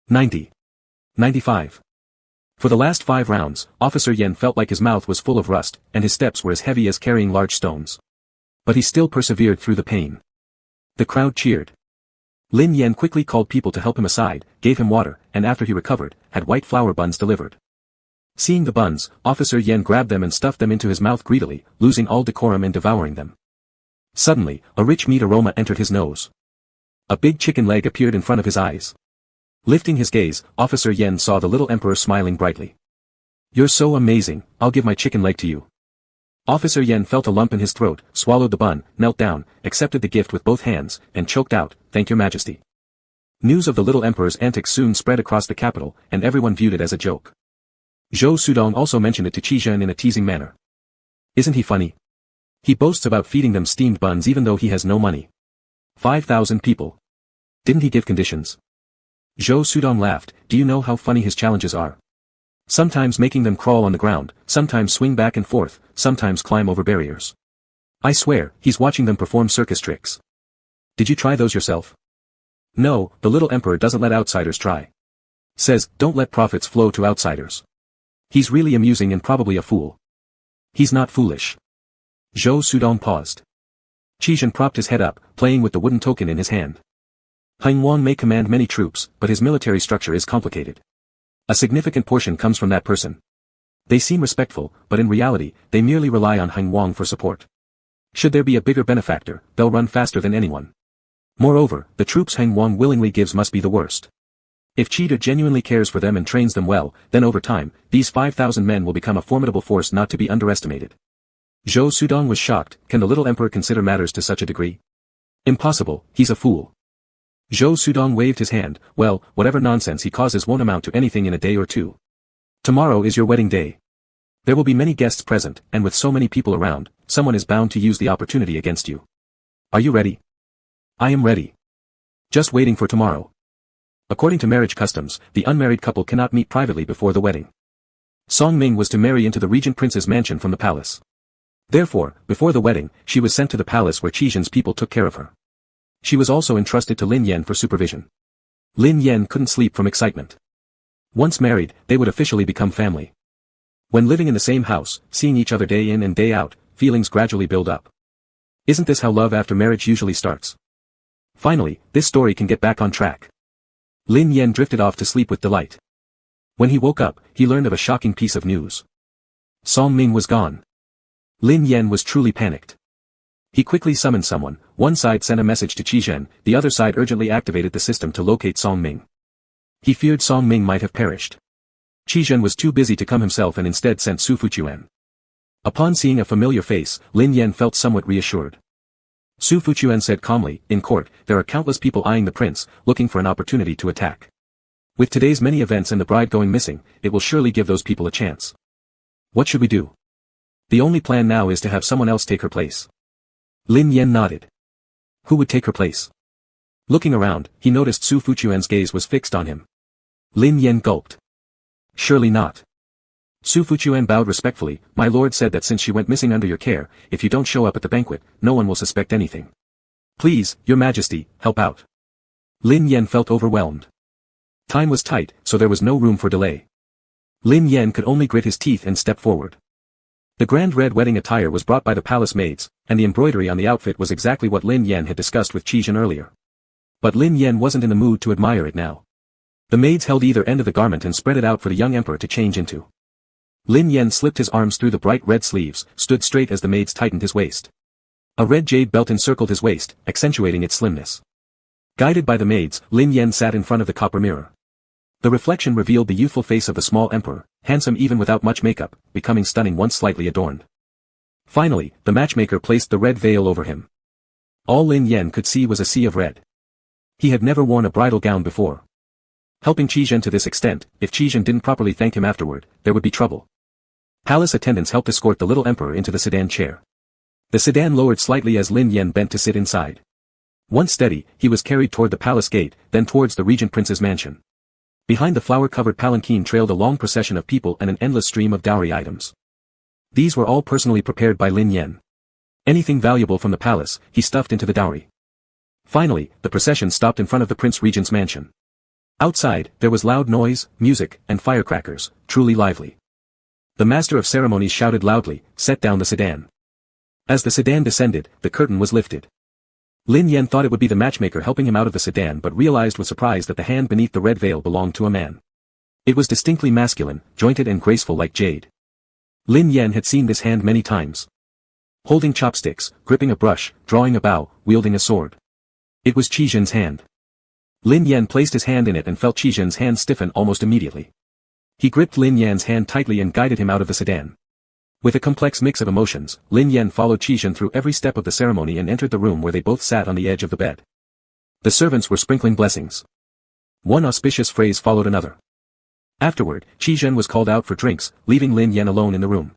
90. 95. For the last 5 rounds, Officer Yen felt like his mouth was full of rust, and his steps were as heavy as carrying large stones. But he still persevered through the pain. The crowd cheered. Lin Yen quickly called people to help him aside, gave him water, and after he recovered, had white flour buns delivered. Seeing the buns, Officer Yen grabbed them and stuffed them into his mouth greedily, losing all decorum in devouring them. Suddenly, a rich meat aroma entered his nose. A big chicken leg appeared in front of his eyes. Lifting his gaze, Officer Yen saw the little emperor smiling brightly. "You're so amazing, I'll give my chicken leg to you." Officer Yen felt a lump in his throat, swallowed the bun, knelt down, accepted the gift with both hands, and choked out, "Thank your majesty." News of the little emperor's antics soon spread across the capital, and everyone viewed it as a joke. Zhou Sudong also mentioned it to Qi Zhen in a teasing manner. "Isn't he funny? He boasts about feeding them steamed buns even though he has no money. 5,000 people. Didn't he give conditions?" Zhou Sudong laughed. "Do you know how funny his challenges are? Sometimes making them crawl on the ground, sometimes swing back and forth, sometimes climb over barriers. I swear, he's watching them perform circus tricks. Did you try those yourself?" "No, the little emperor doesn't let outsiders try. Says, don't let profits flow to outsiders. He's really amusing and probably a fool." "He's not foolish." Zhou Sudong paused. Qi Zhen propped his head up, playing with the wooden token in his hand. "Heng Wang may command many troops, but his military structure is complicated. A significant portion comes from that person. They seem respectful, but in reality, they merely rely on Heng Wang for support. Should there be a bigger benefactor, they'll run faster than anyone. Moreover, the troops Heng Wang willingly gives must be the worst. If Qi Zhen genuinely cares for them and trains them well, then over time, these 5,000 men will become a formidable force not to be underestimated." Zhou Sudong was shocked. Can the little emperor consider matters to such a degree? Impossible, he's a fool. Zhou Sudong waved his hand. "Well, whatever nonsense he causes won't amount to anything in a day or two. Tomorrow is your wedding day. There will be many guests present, and with so many people around, someone is bound to use the opportunity against you. Are you ready?" "I am ready. Just waiting for tomorrow." According to marriage customs, the unmarried couple cannot meet privately before the wedding. Song Ming was to marry into the regent prince's mansion from the palace. Therefore, before the wedding, she was sent to the palace where Qi Zhen's people took care of her. She was also entrusted to Lin Yen for supervision. Lin Yen couldn't sleep from excitement. Once married, they would officially become family. When living in the same house, seeing each other day in and day out, feelings gradually build up. Isn't this how love after marriage usually starts? Finally, this story can get back on track. Lin Yen drifted off to sleep with delight. When he woke up, he learned of a shocking piece of news. Song Ming was gone. Lin Yen was truly panicked. He quickly summoned someone. One side sent a message to Qi Zhen, the other side urgently activated the system to locate Song Ming. He feared Song Ming might have perished. Qi Zhen was too busy to come himself and instead sent Su Fuquan. Upon seeing a familiar face, Lin Yen felt somewhat reassured. Su Fuquan said calmly, "In court, there are countless people eyeing the prince, looking for an opportunity to attack. With today's many events and the bride going missing, it will surely give those people a chance. What should we do?" "The only plan now is to have someone else take her place." Lin Yen nodded. "Who would take her place?" Looking around, he noticed Su Fuquan's gaze was fixed on him. Lin Yen gulped. "Surely not." Su Fuquan bowed respectfully. "My lord said that since she went missing under your care, if you don't show up at the banquet, no one will suspect anything. Please, your majesty, help out." Lin Yen felt overwhelmed. Time was tight, so there was no room for delay. Lin Yen could only grit his teeth and step forward. The grand red wedding attire was brought by the palace maids, and the embroidery on the outfit was exactly what Lin Yen had discussed with Qi Zhen earlier. But Lin Yen wasn't in the mood to admire it now. The maids held either end of the garment and spread it out for the young emperor to change into. Lin Yen slipped his arms through the bright red sleeves, stood straight as the maids tightened his waist. A red jade belt encircled his waist, accentuating its slimness. Guided by the maids, Lin Yen sat in front of the copper mirror. The reflection revealed the youthful face of the small emperor, handsome even without much makeup, becoming stunning once slightly adorned. Finally, the matchmaker placed the red veil over him. All Lin Yen could see was a sea of red. He had never worn a bridal gown before. Helping Qi Zhen to this extent, if Qi Zhen didn't properly thank him afterward, there would be trouble. Palace attendants helped escort the little emperor into the sedan chair. The sedan lowered slightly as Lin Yen bent to sit inside. Once steady, he was carried toward the palace gate, then towards the regent prince's mansion. Behind the flower-covered palanquin trailed a long procession of people and an endless stream of dowry items. These were all personally prepared by Lin Yen. Anything valuable from the palace, he stuffed into the dowry. Finally, the procession stopped in front of the Prince Regent's mansion. Outside, there was loud noise, music, and firecrackers, truly lively. The master of ceremonies shouted loudly, "Set down the sedan." As the sedan descended, the curtain was lifted. Lin Yen thought it would be the matchmaker helping him out of the sedan but realized with surprise that the hand beneath the red veil belonged to a man. It was distinctly masculine, jointed and graceful like jade. Lin Yen had seen this hand many times. Holding chopsticks, gripping a brush, drawing a bow, wielding a sword. It was Qi Jin's hand. Lin Yen placed his hand in it and felt Qi Jin's hand stiffen almost immediately. He gripped Lin Yan's hand tightly and guided him out of the sedan. With a complex mix of emotions, Lin Yen followed Qi Jin through every step of the ceremony and entered the room where they both sat on the edge of the bed. The servants were sprinkling blessings. One auspicious phrase followed another. Afterward, Qi Jin was called out for drinks, leaving Lin Yen alone in the room.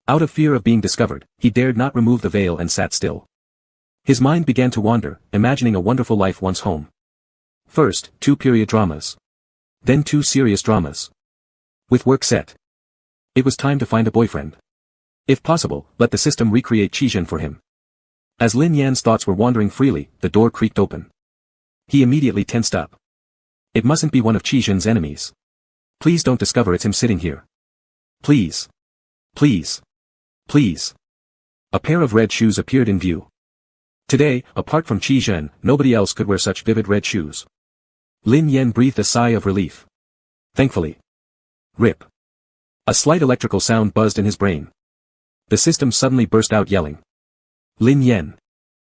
Out of fear of being discovered, he dared not remove the veil and sat still. His mind began to wander, imagining a wonderful life once home. First, 2 period dramas. Then 2 serious dramas. With work set. It was time to find a boyfriend. If possible, let the system recreate Qi Jin for him. As Lin Yan's thoughts were wandering freely, the door creaked open. He immediately tensed up. It mustn't be one of Qi Jin's enemies. Please don't discover it's him sitting here. Please. Please. Please. A pair of red shoes appeared in view. Today, apart from Qi Jin, nobody else could wear such vivid red shoes. Lin Yen breathed a sigh of relief. Thankfully. Rip. A slight electrical sound buzzed in his brain. The system suddenly burst out yelling. Lin Yen.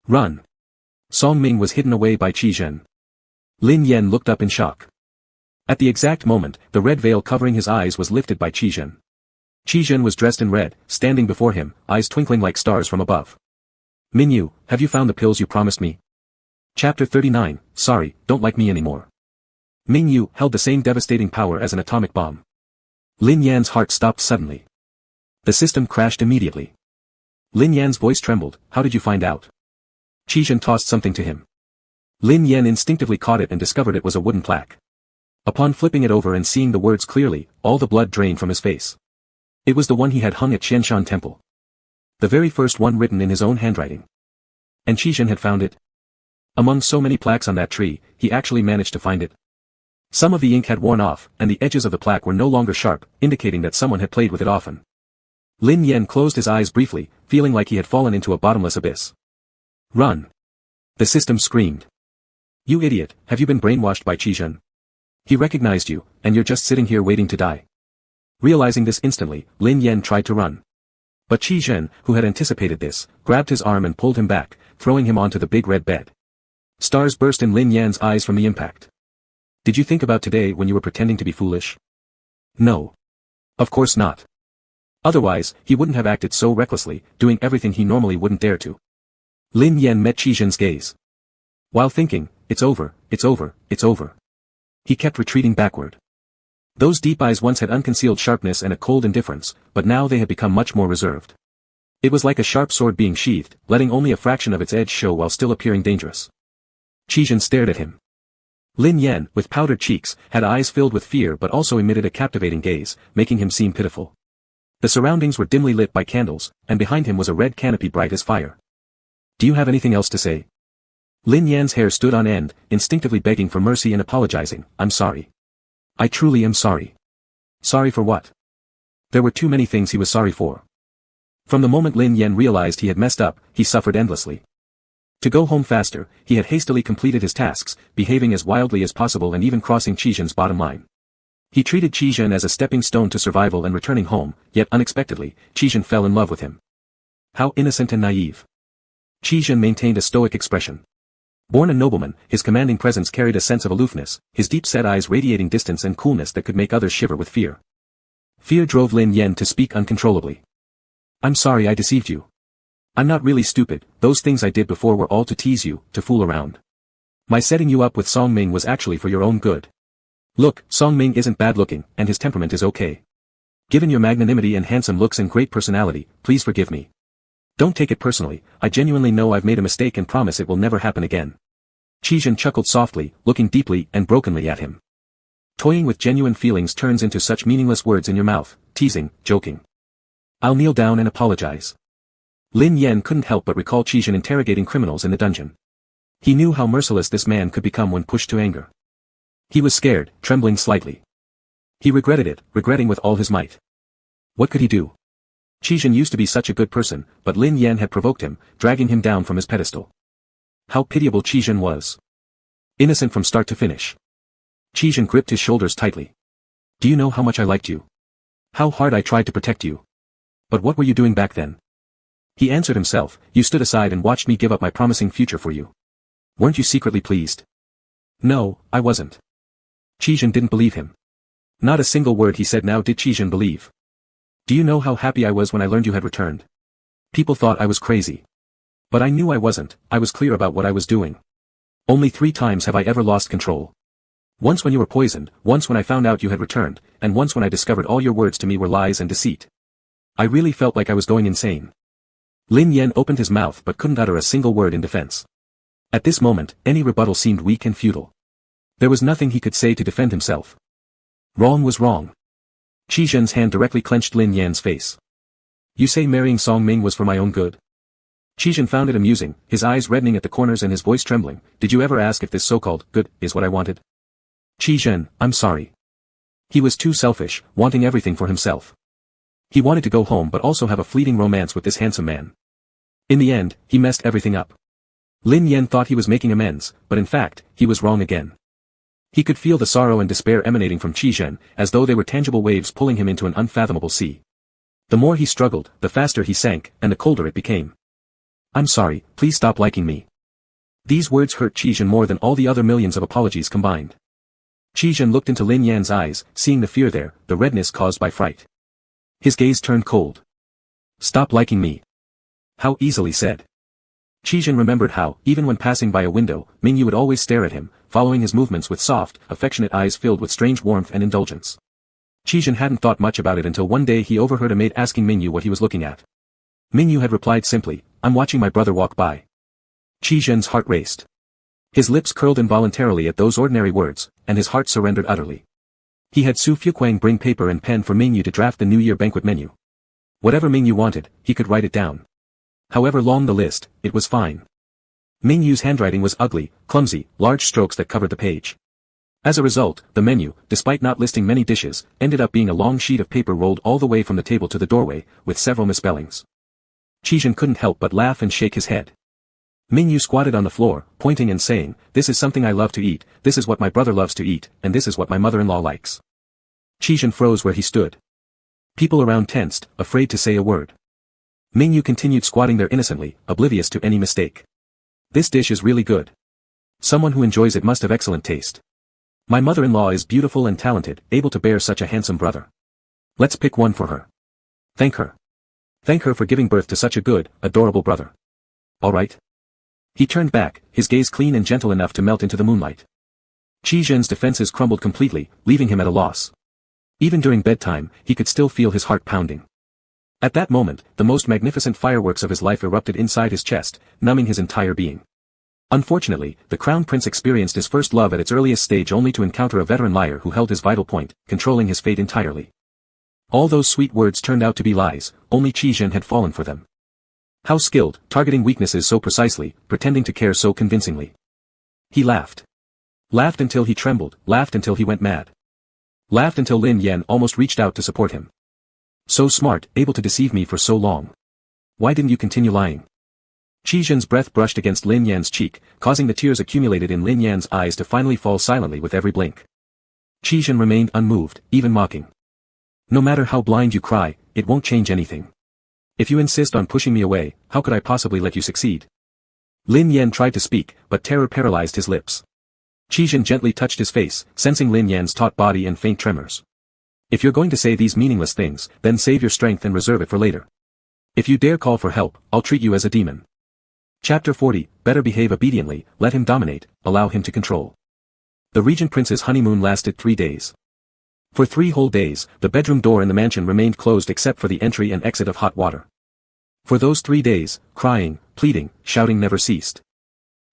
Run. Song Ming was hidden away by Qi Jin. Lin Yen looked up in shock. At the exact moment, the red veil covering his eyes was lifted by Qi Jin. Qi Jin was dressed in red, standing before him, eyes twinkling like stars from above. Minyu, have you found the pills you promised me? Chapter 39, Sorry, don't like me anymore. Minyu held the same devastating power as an atomic bomb. Lin Yan's heart stopped suddenly. The system crashed immediately. Lin Yan's voice trembled, how did you find out? Qi Jin tossed something to him. Lin Yan instinctively caught it and discovered it was a wooden plaque. Upon flipping it over and seeing the words clearly, all the blood drained from his face. It was the one he had hung at Qianshan Temple. The very first one written in his own handwriting. And Qi Jin had found it. Among so many plaques on that tree, he actually managed to find it. Some of the ink had worn off, and the edges of the plaque were no longer sharp, indicating that someone had played with it often. Lin Yen closed his eyes briefly, feeling like he had fallen into a bottomless abyss. Run! The system screamed. You idiot, have you been brainwashed by Qi Jin? He recognized you, and you're just sitting here waiting to die. Realizing this instantly, Lin Yen tried to run. But Qi Jin, who had anticipated this, grabbed his arm and pulled him back, throwing him onto the big red bed. Stars burst in Lin Yan's eyes from the impact. Did you think about today when you were pretending to be foolish? No. Of course not. Otherwise, he wouldn't have acted so recklessly, doing everything he normally wouldn't dare to. Lin Yen met Qi Jin's gaze. While thinking, it's over, it's over, it's over. He kept retreating backward. Those deep eyes once had unconcealed sharpness and a cold indifference, but now they had become much more reserved. It was like a sharp sword being sheathed, letting only a fraction of its edge show while still appearing dangerous. Qi Jin stared at him. Lin Yen, with powdered cheeks, had eyes filled with fear but also emitted a captivating gaze, making him seem pitiful. The surroundings were dimly lit by candles, and behind him was a red canopy bright as fire. Do you have anything else to say? Lin Yan's hair stood on end, instinctively begging for mercy and apologizing, I'm sorry. I truly am sorry. Sorry for what? There were too many things he was sorry for. From the moment Lin Yen realized he had messed up, he suffered endlessly. To go home faster, he had hastily completed his tasks, behaving as wildly as possible and even crossing Qi Jin's bottom line. He treated Qi Jin as a stepping stone to survival and returning home, yet unexpectedly, Qi Jin fell in love with him. How innocent and naive. Qi Jin maintained a stoic expression. Born a nobleman, his commanding presence carried a sense of aloofness, his deep-set eyes radiating distance and coolness that could make others shiver with fear. Fear drove Lin Yen to speak uncontrollably. I'm sorry I deceived you. I'm not really stupid, those things I did before were all to tease you, to fool around. My setting you up with Song Ming was actually for your own good. Look, Song Ming isn't bad-looking, and his temperament is okay. Given your magnanimity and handsome looks and great personality, please forgive me. Don't take it personally, I genuinely know I've made a mistake and promise it will never happen again. Qi Jin chuckled softly, looking deeply and brokenly at him. Toying with genuine feelings turns into such meaningless words in your mouth, teasing, joking. I'll kneel down and apologize. Lin Yen couldn't help but recall Qi Jin interrogating criminals in the dungeon. He knew how merciless this man could become when pushed to anger. He was scared, trembling slightly. He regretted it, regretting with all his might. What could he do? Qizhen used to be such a good person, but Lin Yan had provoked him, dragging him down from his pedestal. How pitiable Qizhen was. Innocent from start to finish. Qizhen gripped his shoulders tightly. Do you know how much I liked you? How hard I tried to protect you? But what were you doing back then? He answered himself, you stood aside and watched me give up my promising future for you. Weren't you secretly pleased? No, I wasn't. Qizhen didn't believe him. Not a single word he said now did Qizhen believe. Do you know how happy I was when I learned you had returned? People thought I was crazy. But I knew I wasn't, I was clear about what I was doing. Only 3 times have I ever lost control. Once when you were poisoned, once when I found out you had returned, and once when I discovered all your words to me were lies and deceit. I really felt like I was going insane. Lin Yan opened his mouth but couldn't utter a single word in defense. At this moment, any rebuttal seemed weak and futile. There was nothing he could say to defend himself. Wrong was wrong. Qizhen's hand directly clenched Lin Yan's face. You say marrying Song Ming was for my own good? Qizhen found it amusing, his eyes reddening at the corners and his voice trembling. Did you ever ask if this so-called good is what I wanted? Qizhen, I'm sorry. He was too selfish, wanting everything for himself. He wanted to go home but also have a fleeting romance with this handsome man. In the end, he messed everything up. Lin Yan thought he was making amends, but in fact, he was wrong again. He could feel the sorrow and despair emanating from Qizhen, as though they were tangible waves pulling him into an unfathomable sea. The more he struggled, the faster he sank, and the colder it became. I'm sorry, please stop liking me. These words hurt Qizhen more than all the other millions of apologies combined. Qizhen looked into Lin Yan's eyes, seeing the fear there, the redness caused by fright. His gaze turned cold. Stop liking me. How easily said. Qizhen remembered how, even when passing by a window, Mingyu would always stare at him, following his movements with soft, affectionate eyes filled with strange warmth and indulgence. Qizhen hadn't thought much about it until one day he overheard a maid asking Mingyu what he was looking at. Mingyu had replied simply, I'm watching my brother walk by. Qizhen's heart raced. His lips curled involuntarily at those ordinary words, and his heart surrendered utterly. He had Su Fuquang bring paper and pen for Mingyu to draft the New Year banquet menu. Whatever Mingyu wanted, he could write it down. However long the list, it was fine. Mingyu's handwriting was ugly, clumsy, large strokes that covered the page. As a result, the menu, despite not listing many dishes, ended up being a long sheet of paper rolled all the way from the table to the doorway, with several misspellings. Qizhen couldn't help but laugh and shake his head. Mingyu squatted on the floor, pointing and saying, this is something I love to eat, this is what my brother loves to eat, and this is what my mother-in-law likes. Qizhen froze where he stood. People around tensed, afraid to say a word. Mingyu continued squatting there innocently, oblivious to any mistake. This dish is really good. Someone who enjoys it must have excellent taste. My mother-in-law is beautiful and talented, able to bear such a handsome brother. Let's pick one for her. Thank her. Thank her for giving birth to such a good, adorable brother. All right. He turned back, his gaze clean and gentle enough to melt into the moonlight. Qizhen's defenses crumbled completely, leaving him at a loss. Even during bedtime, he could still feel his heart pounding. At that moment, the most magnificent fireworks of his life erupted inside his chest, numbing his entire being. Unfortunately, the Crown Prince experienced his first love at its earliest stage only to encounter a veteran liar who held his vital point, controlling his fate entirely. All those sweet words turned out to be lies, only Qizhen had fallen for them. How skilled, targeting weaknesses so precisely, pretending to care so convincingly. He laughed. Laughed until he trembled, laughed until he went mad. Laughed until Lin Yan almost reached out to support him. So smart, able to deceive me for so long. Why didn't you continue lying? Qizhen's breath brushed against Lin Yan's cheek, causing the tears accumulated in Lin Yan's eyes to finally fall silently with every blink. Qizhen remained unmoved, even mocking. No matter how blind you cry, it won't change anything. If you insist on pushing me away, how could I possibly let you succeed? Lin Yan tried to speak, but terror paralyzed his lips. Qizhen gently touched his face, sensing Lin Yan's taut body and faint tremors. If you're going to say these meaningless things, then save your strength and reserve it for later. If you dare call for help, I'll treat you as a demon. Chapter 40, Better behave obediently, let him dominate, allow him to control. The Regent Prince's honeymoon lasted 3 days. For 3 whole days, the bedroom door in the mansion remained closed except for the entry and exit of hot water. For those 3 days, crying, pleading, shouting never ceased.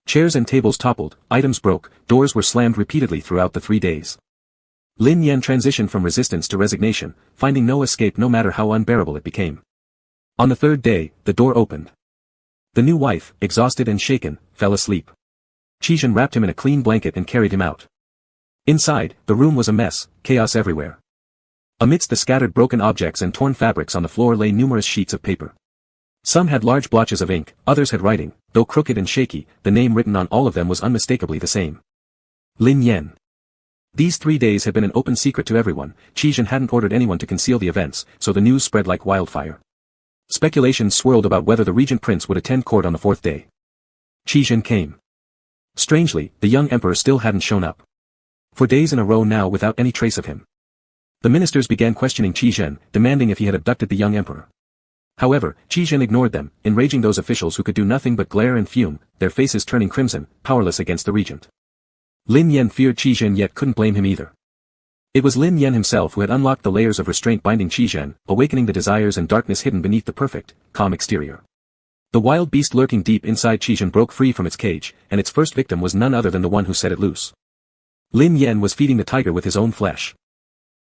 Chairs and tables toppled, items broke, doors were slammed repeatedly throughout the 3 days. Lin Yan transitioned from resistance to resignation, finding no escape no matter how unbearable it became. On the 3rd day, the door opened. The new wife, exhausted and shaken, fell asleep. Qi Zhen wrapped him in a clean blanket and carried him out. Inside, the room was a mess, chaos everywhere. Amidst the scattered broken objects and torn fabrics on the floor lay numerous sheets of paper. Some had large blotches of ink, others had writing, though crooked and shaky, the name written on all of them was unmistakably the same. Lin Yan. These 3 days had been an open secret to everyone. Qi Zhen hadn't ordered anyone to conceal the events, so the news spread like wildfire. Speculations swirled about whether the regent prince would attend court on the 4th day. Qi Zhen came. Strangely, the young emperor still hadn't shown up. For days in a row now without any trace of him. The ministers began questioning Qi Zhen, demanding if he had abducted the young emperor. However, Qi Zhen ignored them, enraging those officials who could do nothing but glare and fume, their faces turning crimson, powerless against the regent. Lin Yan feared Qi Zhen yet couldn't blame him either. It was Lin Yan himself who had unlocked the layers of restraint binding Qi Zhen, awakening the desires and darkness hidden beneath the perfect, calm exterior. The wild beast lurking deep inside Qi Zhen broke free from its cage, and its first victim was none other than the one who set it loose. Lin Yan was feeding the tiger with his own flesh.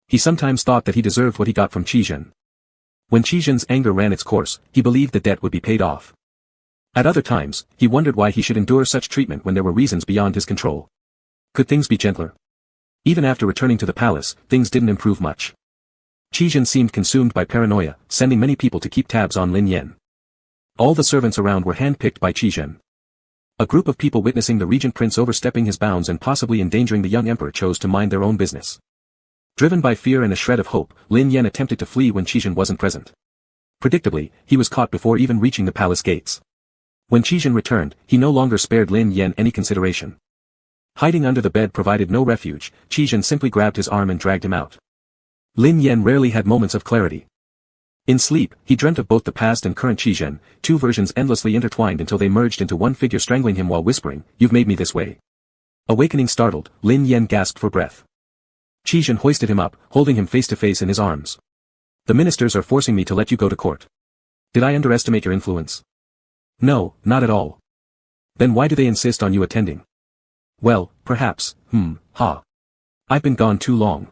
He sometimes thought that he deserved what he got from Qi Zhen. When Qi Zhen's anger ran its course, he believed the debt would be paid off. At other times, he wondered why he should endure such treatment when there were reasons beyond his control. Could things be gentler? Even after returning to the palace, things didn't improve much. Qi Zhen seemed consumed by paranoia, sending many people to keep tabs on Lin Yan. All the servants around were handpicked by Qi Zhen. A group of people witnessing the regent prince overstepping his bounds and possibly endangering the young emperor chose to mind their own business. Driven by fear and a shred of hope, Lin Yan attempted to flee when Qi Zhen wasn't present. Predictably, he was caught before even reaching the palace gates. When Qi Zhen returned, he no longer spared Lin Yan any consideration. Hiding under the bed provided no refuge, Qi Zhen simply grabbed his arm and dragged him out. Lin Yan rarely had moments of clarity. In sleep, he dreamt of both the past and current Qi Zhen, two versions endlessly intertwined until they merged into one figure strangling him while whispering, "You've made me this way." Awakening startled, Lin Yan gasped for breath. Qi Zhen hoisted him up, holding him face to face in his arms. "The ministers are forcing me to let you go to court. Did I underestimate your influence?" "No, not at all." "Then why do they insist on you attending?" "Well, perhaps, I've been gone too long."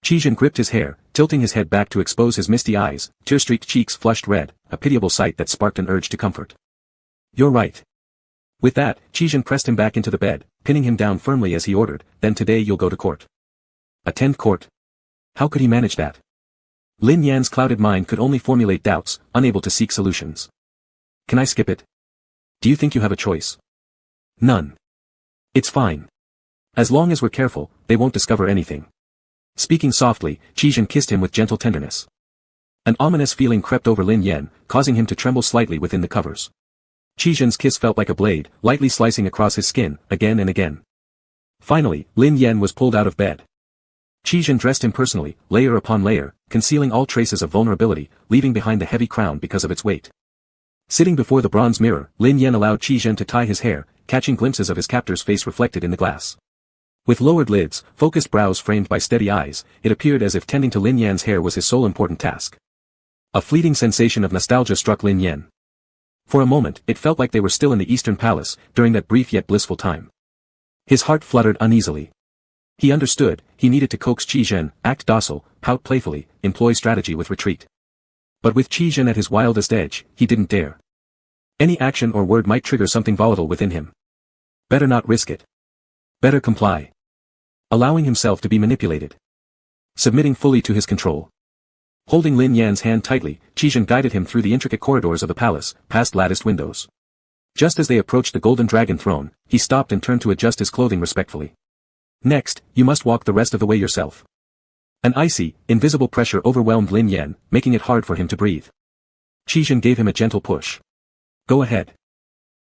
Qi Zhen gripped his hair, tilting his head back to expose his misty eyes, tear-streaked cheeks flushed red, a pitiable sight that sparked an urge to comfort. "You're right." With that, Qi Zhen pressed him back into the bed, pinning him down firmly as he ordered, "Then today you'll go to court." Attend court? How could he manage that? Lin Yan's clouded mind could only formulate doubts, unable to seek solutions. "Can I skip it? Do you think you have a choice?" "None. It's fine. As long as we're careful, they won't discover anything." Speaking softly, Qi Zhen kissed him with gentle tenderness. An ominous feeling crept over Lin Yan, causing him to tremble slightly within the covers. Qi Zhen's kiss felt like a blade, lightly slicing across his skin, again and again. Finally, Lin Yan was pulled out of bed. Qi Zhen dressed him personally, layer upon layer, concealing all traces of vulnerability, leaving behind the heavy crown because of its weight. Sitting before the bronze mirror, Lin Yan allowed Qi Zhen to tie his hair, catching glimpses of his captor's face reflected in the glass. With lowered lids, focused brows framed by steady eyes, it appeared as if tending to Lin Yan's hair was his sole important task. A fleeting sensation of nostalgia struck Lin Yan. For a moment, it felt like they were still in the Eastern Palace, during that brief yet blissful time. His heart fluttered uneasily. He understood, he needed to coax Qi Zhen, act docile, pout playfully, employ strategy with retreat. But with Qi Zhen at his wildest edge, he didn't dare. Any action or word might trigger something volatile within him. Better not risk it. Better comply. Allowing himself to be manipulated. Submitting fully to his control. Holding Lin Yan's hand tightly, Qi Zhen guided him through the intricate corridors of the palace, past latticed windows. Just as they approached the golden dragon throne, he stopped and turned to adjust his clothing respectfully. "Next, you must walk the rest of the way yourself." An icy, invisible pressure overwhelmed Lin Yan, making it hard for him to breathe. Qi Zhen gave him a gentle push. "Go ahead."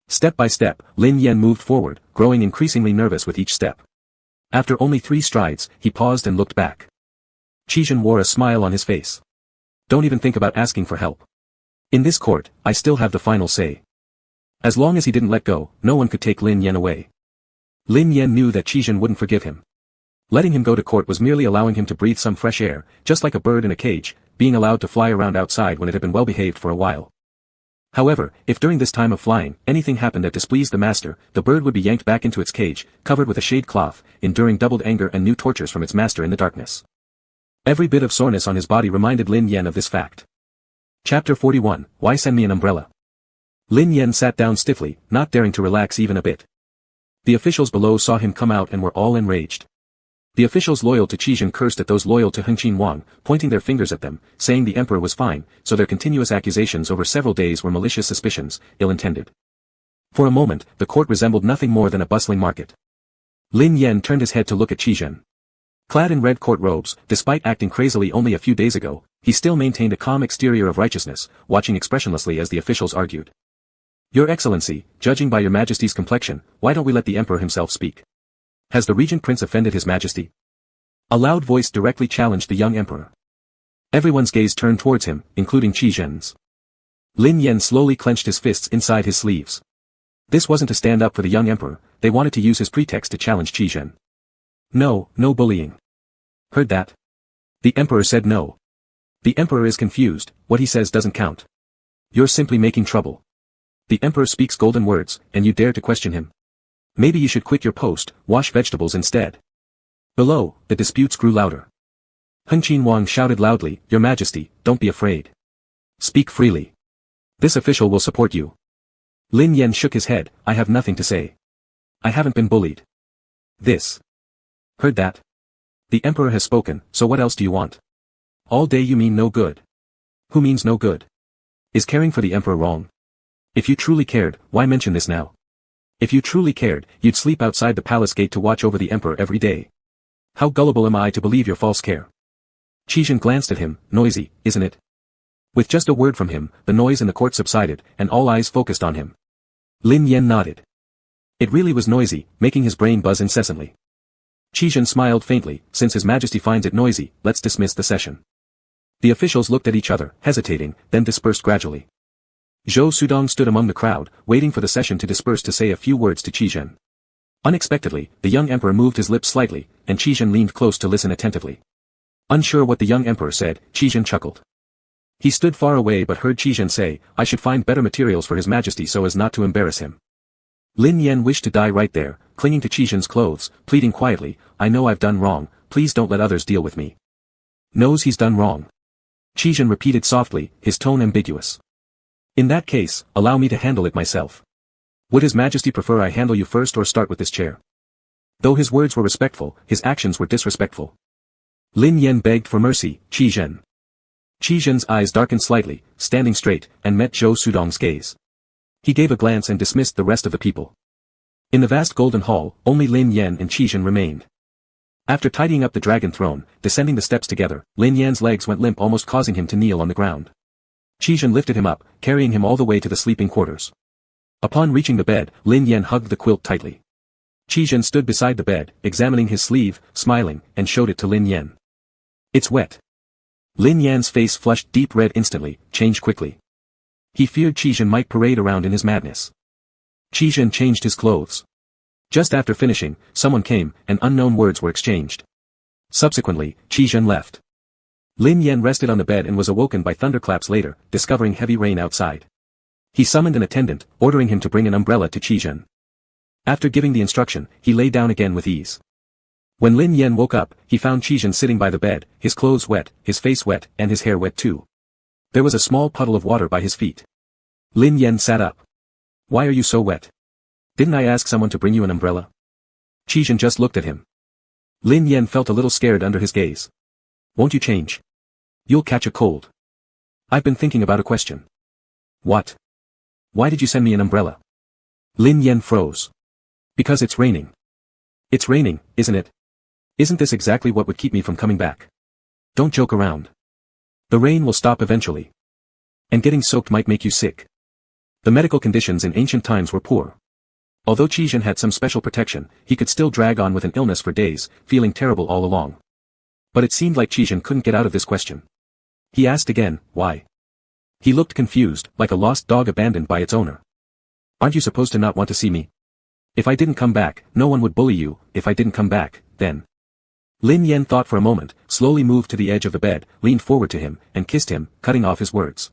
Step by step, Lin Yan moved forward, growing increasingly nervous with each step. After only 3 strides, he paused and looked back. Qi Zhen wore a smile on his face. "Don't even think about asking for help. In this court, I still have the final say." As long as he didn't let go, no one could take Lin Yan away. Lin Yan knew that Qi Zhen wouldn't forgive him. Letting him go to court was merely allowing him to breathe some fresh air, just like a bird in a cage, being allowed to fly around outside when it had been well behaved for a while. However, if during this time of flying, anything happened that displeased the master, the bird would be yanked back into its cage, covered with a shade cloth, enduring doubled anger and new tortures from its master in the darkness. Every bit of soreness on his body reminded Lin Yan of this fact. Chapter 41, Why Send Me an Umbrella? Lin Yan sat down stiffly, not daring to relax even a bit. The officials below saw him come out and were all enraged. The officials loyal to Qizhen cursed at those loyal to Hengqin Wang, pointing their fingers at them, saying the emperor was fine, so their continuous accusations over several days were malicious suspicions, ill-intended. For a moment, the court resembled nothing more than a bustling market. Lin Yan turned his head to look at Qizhen. Clad in red court robes, despite acting crazily only a few days ago, he still maintained a calm exterior of righteousness, watching expressionlessly as the officials argued. Your Excellency, judging by your Majesty's complexion, why don't we let the Emperor himself speak? Has the Regent Prince offended His Majesty? A loud voice directly challenged the young Emperor. Everyone's gaze turned towards him, including Qizhen's. Lin Yan slowly clenched his fists inside his sleeves. This wasn't to stand up for the young Emperor, they wanted to use his pretext to challenge Qizhen. No, no bullying. Heard that? The Emperor said no. The Emperor is confused, what he says doesn't count. You're simply making trouble. The Emperor speaks golden words, and you dare to question him. Maybe you should quit your post, wash vegetables instead. Below, the disputes grew louder. Hengqin Wang shouted loudly, Your Majesty, don't be afraid. Speak freely. This official will support you. Lin Yan shook his head, I have nothing to say. I haven't been bullied. This. Heard that? The Emperor has spoken, so what else do you want? All day you mean no good. Who means no good? Is caring for the Emperor wrong? If you truly cared, why mention this now? If you truly cared, you'd sleep outside the palace gate to watch over the Emperor every day. How gullible am I to believe your false care? Qizhen glanced at him, noisy, isn't it? With just a word from him, the noise in the court subsided, and all eyes focused on him. Lin Yan nodded. It really was noisy, making his brain buzz incessantly. Qizhen smiled faintly, since His Majesty finds it noisy, let's dismiss the session. The officials looked at each other, hesitating, then dispersed gradually. Zhou Sudong stood among the crowd, waiting for the session to disperse to say a few words to Qizhen. Unexpectedly, the young emperor moved his lips slightly, and Qizhen leaned close to listen attentively. Unsure what the young emperor said, Qizhen chuckled. He stood far away but heard Qizhen say, I should find better materials for His Majesty so as not to embarrass him. Lin Yan wished to die right there, clinging to Qizhen's clothes, pleading quietly, I know I've done wrong, please don't let others deal with me. Knows he's done wrong. Qizhen repeated softly, his tone ambiguous. In that case, allow me to handle it myself. Would His Majesty prefer I handle you first or start with this chair? Though his words were respectful, his actions were disrespectful. Lin Yan begged for mercy, Qizhen. Qizhen's eyes darkened slightly, standing straight, and met Zhou Sudong's gaze. He gave a glance and dismissed the rest of the people. In the vast golden hall, only Lin Yan and Qizhen remained. After tidying up the dragon throne, descending the steps together, Lin Yan's legs went limp, almost causing him to kneel on the ground. Qizhen lifted him up, carrying him all the way to the sleeping quarters. Upon reaching the bed, Lin Yan hugged the quilt tightly. Qizhen stood beside the bed, examining his sleeve, smiling, and showed it to Lin Yan. It's wet. Lin Yan's face flushed deep red instantly, changed quickly. He feared Qizhen might parade around in his madness. Qizhen changed his clothes. Just after finishing, someone came, and unknown words were exchanged. Subsequently, Qizhen left. Lin Yan rested on the bed and was awoken by thunderclaps later, discovering heavy rain outside. He summoned an attendant, ordering him to bring an umbrella to Qizhen. After giving the instruction, he lay down again with ease. When Lin Yan woke up, he found Qizhen sitting by the bed, his clothes wet, his face wet, and his hair wet too. There was a small puddle of water by his feet. Lin Yan sat up. Why are you so wet? Didn't I ask someone to bring you an umbrella? Qizhen just looked at him. Lin Yan felt a little scared under his gaze. Won't you change? You'll catch a cold. I've been thinking about a question. What? Why did you send me an umbrella? Lin Yan froze. Because it's raining. It's raining, isn't it? Isn't this exactly what would keep me from coming back? Don't joke around. The rain will stop eventually. And getting soaked might make you sick. The medical conditions in ancient times were poor. Although Qizhen had some special protection, he could still drag on with an illness for days, feeling terrible all along. But it seemed like Qizhen couldn't get out of this question. He asked again, why? He looked confused, like a lost dog abandoned by its owner. Aren't you supposed to not want to see me? If I didn't come back, no one would bully you, if I didn't come back, then. Lin Yan thought for a moment, slowly moved to the edge of the bed, leaned forward to him, and kissed him, cutting off his words.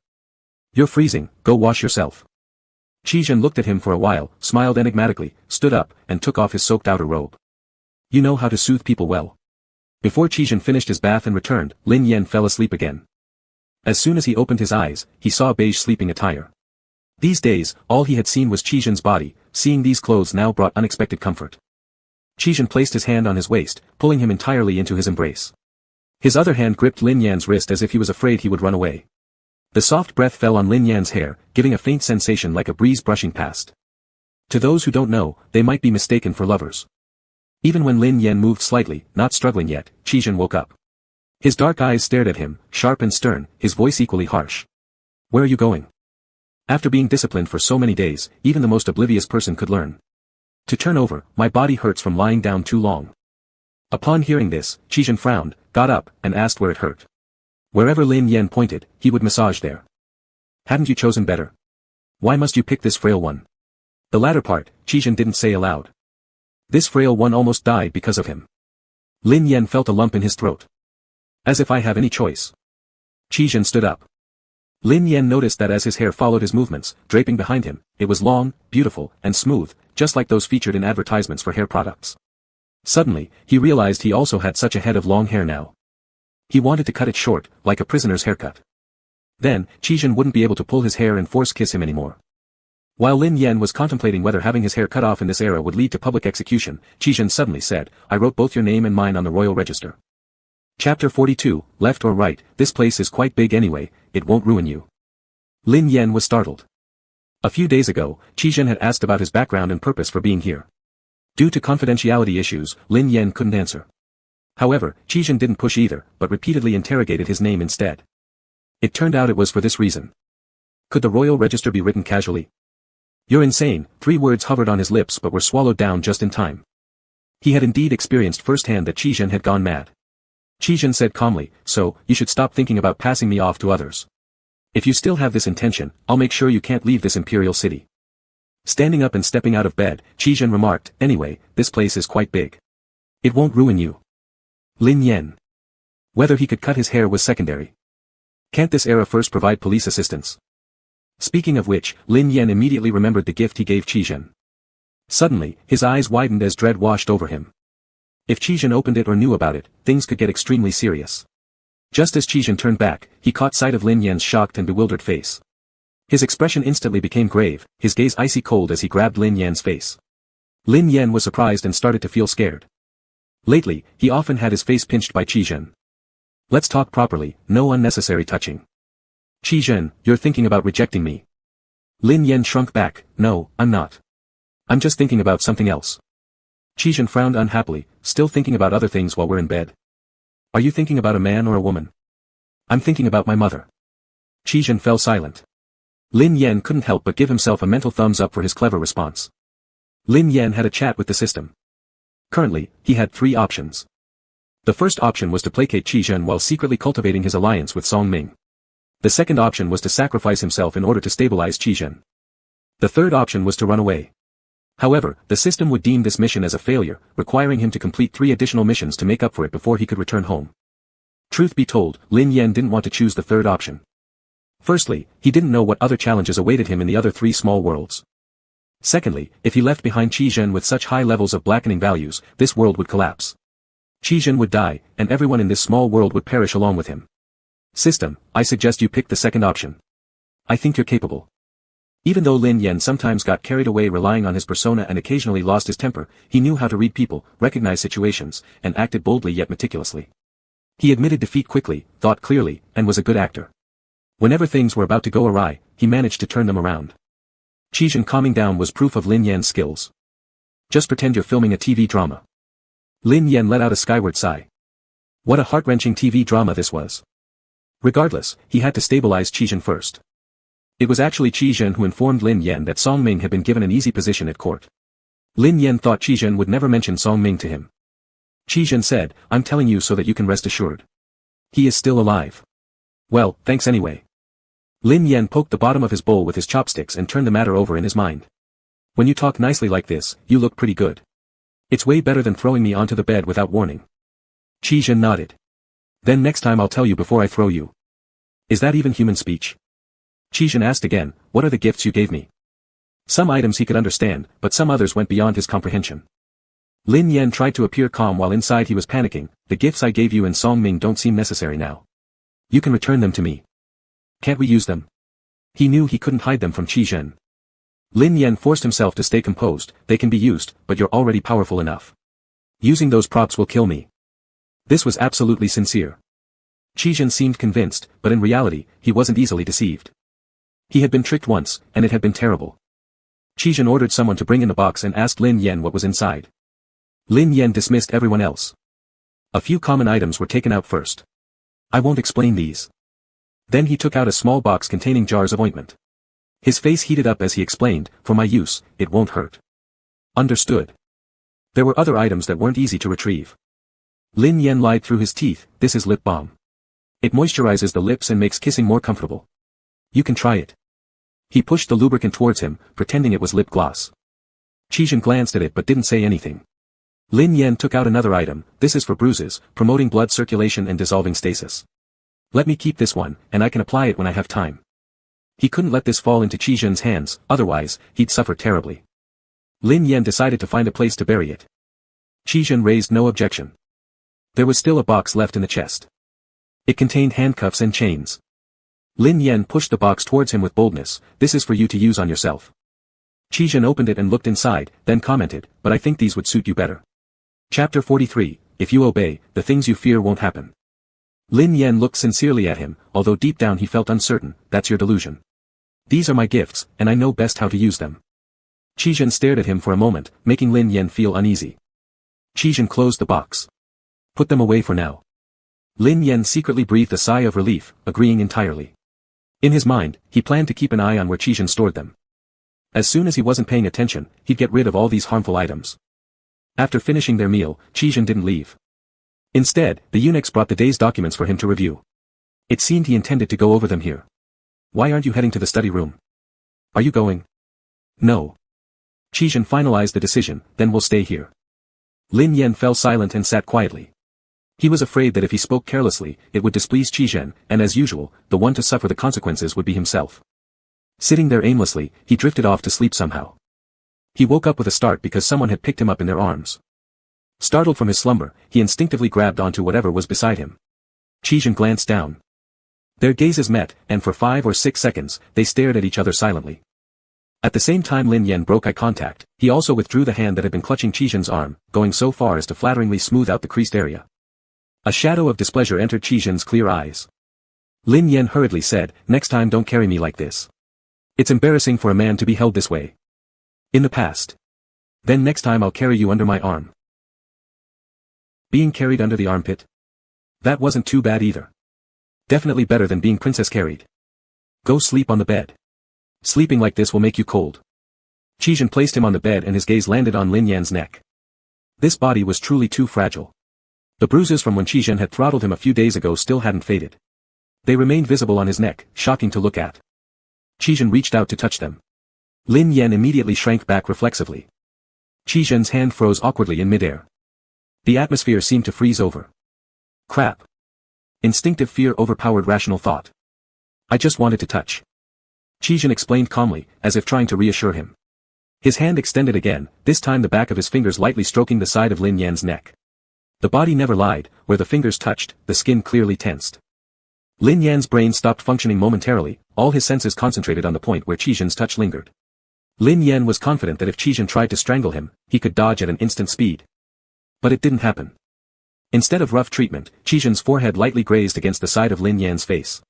You're freezing, go wash yourself. Qizhen looked at him for a while, smiled enigmatically, stood up, and took off his soaked outer robe. You know how to soothe people well. Before Qizhen finished his bath and returned, Lin Yan fell asleep again. As soon as he opened his eyes, he saw beige sleeping attire. These days, all he had seen was Qizhen's body. Seeing these clothes now brought unexpected comfort. Qizhen placed his hand on his waist, pulling him entirely into his embrace. His other hand gripped Lin Yan's wrist as if he was afraid he would run away. The soft breath fell on Lin Yan's hair, giving a faint sensation like a breeze brushing past. To those who don't know, they might be mistaken for lovers. Even when Lin Yan moved slightly, not struggling yet, Qizhen woke up. His dark eyes stared at him, sharp and stern, his voice equally harsh. Where are you going? After being disciplined for so many days, even the most oblivious person could learn. To turn over, my body hurts from lying down too long. Upon hearing this, Qizhen frowned, got up, and asked where it hurt. Wherever Lin Yan pointed, he would massage there. Hadn't you chosen better? Why must you pick this frail one? The latter part, Qizhen didn't say aloud. This frail one almost died because of him. Lin Yan felt a lump in his throat. As if I have any choice. Qizhen stood up. Lin Yan noticed that as his hair followed his movements, draping behind him, it was long, beautiful, and smooth, just like those featured in advertisements for hair products. Suddenly, he realized he also had such a head of long hair now. He wanted to cut it short, like a prisoner's haircut. Then, Qizhen wouldn't be able to pull his hair and force kiss him anymore. While Lin Yan was contemplating whether having his hair cut off in this era would lead to public execution, Qizhen suddenly said, I wrote both your name and mine on the royal register. Chapter 42, left or right, this place is quite big anyway, it won't ruin you. Lin Yan was startled. A few days ago, Qizhen had asked about his background and purpose for being here. Due to confidentiality issues, Lin Yan couldn't answer. However, Qizhen didn't push either, but repeatedly interrogated his name instead. It turned out it was for this reason. Could the royal register be written casually? You're insane, 3 words hovered on his lips but were swallowed down just in time. He had indeed experienced firsthand that Qizhen had gone mad. Qizhen said calmly, so, you should stop thinking about passing me off to others. If you still have this intention, I'll make sure you can't leave this imperial city. Standing up and stepping out of bed, Qizhen remarked, anyway, this place is quite big. It won't ruin you. Lin Yan. Whether he could cut his hair was secondary. Can't this era first provide police assistance? Speaking of which, Lin Yan immediately remembered the gift he gave Qizhen. Suddenly, his eyes widened as dread washed over him. If Qizhen opened it or knew about it, things could get extremely serious. Just as Qizhen turned back, he caught sight of Lin Yan's shocked and bewildered face. His expression instantly became grave, his gaze icy cold as he grabbed Lin Yan's face. Lin Yan was surprised and started to feel scared. Lately, he often had his face pinched by Qizhen. Let's talk properly, no unnecessary touching. Qizhen, you're thinking about rejecting me. Lin Yan shrunk back, no, I'm not. I'm just thinking about something else. Qizhen frowned unhappily, still thinking about other things while we're in bed. Are you thinking about a man or a woman? I'm thinking about my mother. Qizhen fell silent. Lin Yan couldn't help but give himself a mental thumbs up for his clever response. Lin Yan had a chat with the system. Currently, he had 3 options. The first option was to placate Qizhen while secretly cultivating his alliance with Song Ming. The second option was to sacrifice himself in order to stabilize Qizhen. The third option was to run away. However, the system would deem this mission as a failure, requiring him to complete 3 additional missions to make up for it before he could return home. Truth be told, Lin Yan didn't want to choose the third option. Firstly, he didn't know what other challenges awaited him in the other 3 small worlds. Secondly, if he left behind Qizhen with such high levels of blackening values, this world would collapse. Qizhen would die, and everyone in this small world would perish along with him. System, I suggest you pick the second option. I think you're capable. Even though Lin Yan sometimes got carried away relying on his persona and occasionally lost his temper, he knew how to read people, recognize situations, and acted boldly yet meticulously. He admitted defeat quickly, thought clearly, and was a good actor. Whenever things were about to go awry, he managed to turn them around. Qizhen calming down was proof of Lin Yan's skills. Just pretend you're filming a TV drama. Lin Yan let out a skyward sigh. What a heart-wrenching TV drama this was. Regardless, he had to stabilize Qizhen first. It was actually Qizhen who informed Lin Yan that Song Ming had been given an easy position at court. Lin Yan thought Qizhen would never mention Song Ming to him. Qizhen said, I'm telling you so that you can rest assured. He is still alive. Well, thanks anyway. Lin Yan poked the bottom of his bowl with his chopsticks and turned the matter over in his mind. When you talk nicely like this, you look pretty good. It's way better than throwing me onto the bed without warning. Qizhen nodded. Then next time I'll tell you before I throw you. Is that even human speech? Qizhen asked again, what are the gifts you gave me? Some items he could understand, but some others went beyond his comprehension. Lin Yan tried to appear calm while inside he was panicking, the gifts I gave you and Song Ming don't seem necessary now. You can return them to me. Can't we use them? He knew he couldn't hide them from Qi Zhen. Lin Yan forced himself to stay composed. They can be used, but you're already powerful enough. Using those props will kill me. This was absolutely sincere. Qi Zhen seemed convinced, but in reality, he wasn't easily deceived. He had been tricked once, and it had been terrible. Qi Zhen ordered someone to bring in the box and asked Lin Yan what was inside. Lin Yan dismissed everyone else. A few common items were taken out first. I won't explain these. Then he took out a small box containing jars of ointment. His face heated up as he explained, for my use, it won't hurt. Understood. There were other items that weren't easy to retrieve. Lin Yan lied through his teeth, this is lip balm. It moisturizes the lips and makes kissing more comfortable. You can try it. He pushed the lubricant towards him, pretending it was lip gloss. Qi Zhen glanced at it but didn't say anything. Lin Yan took out another item, this is for bruises, promoting blood circulation and dissolving stasis. Let me keep this one, and I can apply it when I have time. He couldn't let this fall into Qi Zhen's hands, otherwise, he'd suffer terribly. Lin Yan decided to find a place to bury it. Qi Zhen raised no objection. There was still a box left in the chest. It contained handcuffs and chains. Lin Yan pushed the box towards him with boldness, this is for you to use on yourself. Qi Zhen opened it and looked inside, then commented, but I think these would suit you better. Chapter 43, If you obey, the things you fear won't happen. Lin Yan looked sincerely at him, although deep down he felt uncertain, that's your delusion. These are my gifts, and I know best how to use them. Qi Zhen stared at him for a moment, making Lin Yan feel uneasy. Qi Zhen closed the box. Put them away for now. Lin Yan secretly breathed a sigh of relief, agreeing entirely. In his mind, he planned to keep an eye on where Qi Zhen stored them. As soon as he wasn't paying attention, he'd get rid of all these harmful items. After finishing their meal, Qi Zhen didn't leave. Instead, the eunuchs brought the day's documents for him to review. It seemed he intended to go over them here. Why aren't you heading to the study room? Are you going? No. Qi Zhen finalized the decision, then we'll stay here. Lin Yan fell silent and sat quietly. He was afraid that if he spoke carelessly, it would displease Qi Zhen, and as usual, the one to suffer the consequences would be himself. Sitting there aimlessly, he drifted off to sleep somehow. He woke up with a start because someone had picked him up in their arms. Startled from his slumber, he instinctively grabbed onto whatever was beside him. Qi Zhen glanced down. Their gazes met, and for 5 or 6 seconds, they stared at each other silently. At the same time Lin Yan broke eye contact, he also withdrew the hand that had been clutching Qi Zhen's arm, going so far as to flatteringly smooth out the creased area. A shadow of displeasure entered Qi Zhen's clear eyes. Lin Yan hurriedly said, next time don't carry me like this. It's embarrassing for a man to be held this way. In the past. Then next time I'll carry you under my arm. Being carried under the armpit? That wasn't too bad either. Definitely better than being princess carried. Go sleep on the bed. Sleeping like this will make you cold. Qi Zhen placed him on the bed and his gaze landed on Lin Yan's neck. This body was truly too fragile. The bruises from when Qi Zhen had throttled him a few days ago still hadn't faded. They remained visible on his neck, shocking to look at. Qi Zhen reached out to touch them. Lin Yan immediately shrank back reflexively. Qi Zhen's hand froze awkwardly in midair. The atmosphere seemed to freeze over. Crap. Instinctive fear overpowered rational thought. I just wanted to touch. Qi Zhen explained calmly, as if trying to reassure him. His hand extended again, this time the back of his fingers lightly stroking the side of Lin Yan's neck. The body never lied, where the fingers touched, the skin clearly tensed. Lin Yan's brain stopped functioning momentarily, all his senses concentrated on the point where Qi Zhen's touch lingered. Lin Yan was confident that if Qi Zhen tried to strangle him, he could dodge at an instant speed. But it didn't happen. Instead of rough treatment, Qi Zhen's forehead lightly grazed against the side of Lin Yan's face.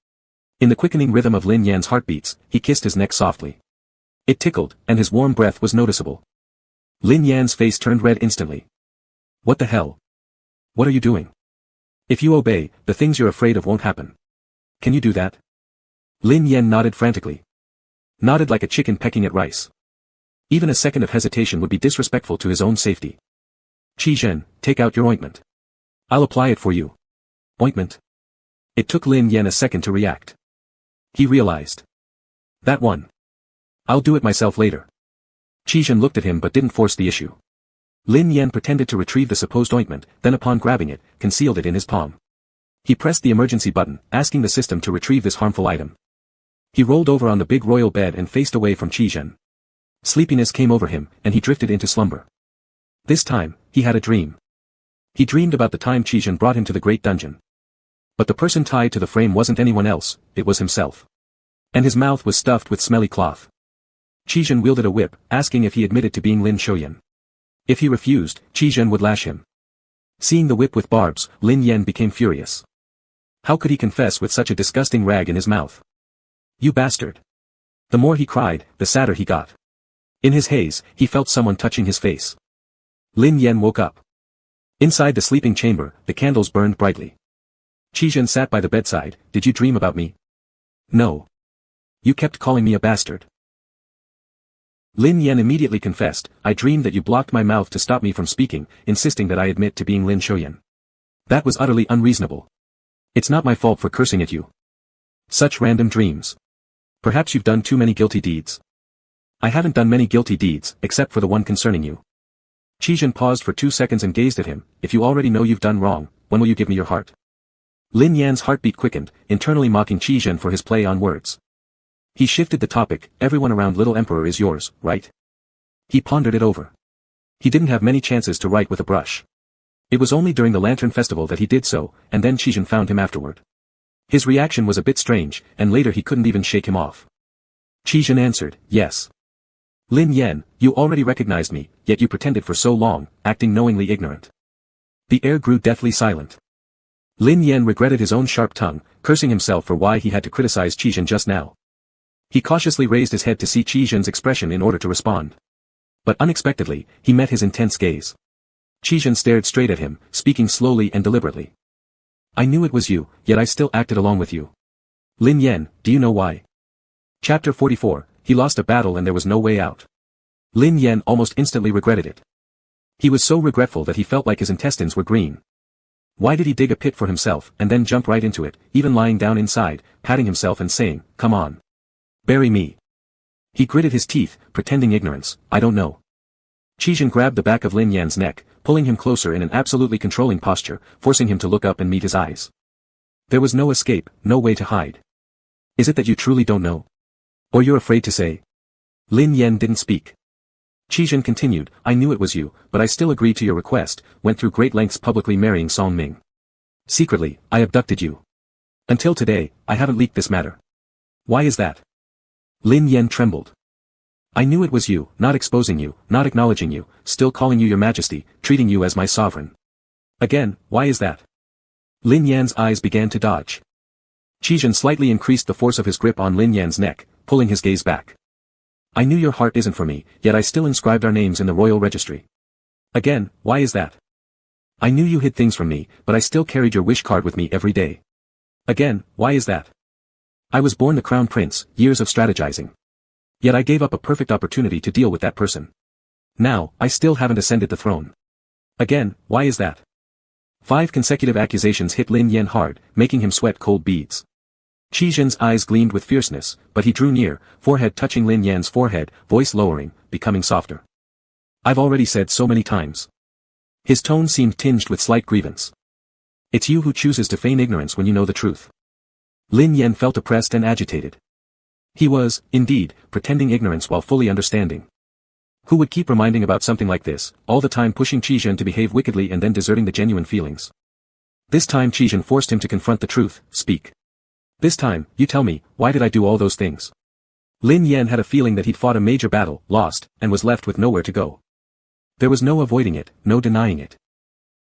In the quickening rhythm of Lin Yan's heartbeats, he kissed his neck softly. It tickled, and his warm breath was noticeable. Lin Yan's face turned red instantly. What the hell? What are you doing? If you obey, the things you're afraid of won't happen. Can you do that? Lin Yan nodded frantically. Nodded like a chicken pecking at rice. Even a second of hesitation would be disrespectful to his own safety. Qi Zhen, take out your ointment. I'll apply it for you. Ointment? It took Lin Yan a second to react. He realized. That one. I'll do it myself later. Qi Zhen looked at him but didn't force the issue. Lin Yan pretended to retrieve the supposed ointment, then upon grabbing it, concealed it in his palm. He pressed the emergency button, asking the system to retrieve this harmful item. He rolled over on the big royal bed and faced away from Qi Zhen. Sleepiness came over him, and he drifted into slumber. This time, he had a dream. He dreamed about the time Qi Zhen brought him to the great dungeon. But the person tied to the frame wasn't anyone else, it was himself. And his mouth was stuffed with smelly cloth. Qizhen wielded a whip, asking if he admitted to being Lin Shoyan. If he refused, Qizhen would lash him. Seeing the whip with barbs, Lin Yan became furious. How could he confess with such a disgusting rag in his mouth? You bastard! The more he cried, the sadder he got. In his haze, he felt someone touching his face. Lin Yan woke up. Inside the sleeping chamber, the candles burned brightly. Qizhen sat by the bedside. Did you dream about me? No. You kept calling me a bastard. Lin Yan immediately confessed, I dreamed that you blocked my mouth to stop me from speaking, insisting that I admit to being Lin Shoyan. That was utterly unreasonable. It's not my fault for cursing at you. Such random dreams. Perhaps you've done too many guilty deeds. I haven't done many guilty deeds, except for the one concerning you. Qizhen paused for 2 seconds and gazed at him. If you already know you've done wrong, when will you give me your heart? Lin Yan's heartbeat quickened, internally mocking Qizhen for his play on words. He shifted the topic. Everyone around Little Emperor is yours, right? He pondered it over. He didn't have many chances to write with a brush. It was only during the Lantern Festival that he did so, and then Qizhen found him afterward. His reaction was a bit strange, and later he couldn't even shake him off. Qizhen answered, yes. Lin Yan, you already recognized me, yet you pretended for so long, acting knowingly ignorant. The air grew deathly silent. Lin Yan regretted his own sharp tongue, cursing himself for why he had to criticize Qizhen just now. He cautiously raised his head to see Qizhen's expression in order to respond. But unexpectedly, he met his intense gaze. Qizhen stared straight at him, speaking slowly and deliberately. I knew it was you, yet I still acted along with you. Lin Yan, do you know why? Chapter 44, he lost a battle and there was no way out. Lin Yan almost instantly regretted it. He was so regretful that he felt like his intestines were green. Why did he dig a pit for himself and then jump right into it, even lying down inside, patting himself and saying, come on. Bury me. He gritted his teeth, pretending ignorance, I don't know. Qizhen grabbed the back of Lin Yan's neck, pulling him closer in an absolutely controlling posture, forcing him to look up and meet his eyes. There was no escape, no way to hide. Is it that you truly don't know? Or you're afraid to say? Lin Yan didn't speak. Qizhen continued, I knew it was you, but I still agreed to your request, went through great lengths publicly marrying Song Ming. Secretly, I abducted you. Until today, I haven't leaked this matter. Why is that? Lin Yan trembled. I knew it was you, not exposing you, not acknowledging you, still calling you your majesty, treating you as my sovereign. Again, why is that? Lin Yan's eyes began to dodge. Qizhen slightly increased the force of his grip on Lin Yan's neck, pulling his gaze back. I knew your heart isn't for me, yet I still inscribed our names in the royal registry. Again, why is that? I knew you hid things from me, but I still carried your wish card with me every day. Again, why is that? I was born the crown prince, years of strategizing. Yet I gave up a perfect opportunity to deal with that person. Now, I still haven't ascended the throne. Again, why is that? 5 consecutive accusations hit Lin Yan hard, making him sweat cold beads. Qizhen's eyes gleamed with fierceness, but he drew near, forehead touching Lin Yan's forehead, voice lowering, becoming softer. I've already said so many times. His tone seemed tinged with slight grievance. It's you who chooses to feign ignorance when you know the truth. Lin Yan felt oppressed and agitated. He was, indeed, pretending ignorance while fully understanding. Who would keep reminding about something like this, all the time pushing Qizhen to behave wickedly and then deserting the genuine feelings? This time Qizhen forced him to confront the truth, speak. This time, you tell me, why did I do all those things? Lin Yan had a feeling that he'd fought a major battle, lost, and was left with nowhere to go. There was no avoiding it, no denying it.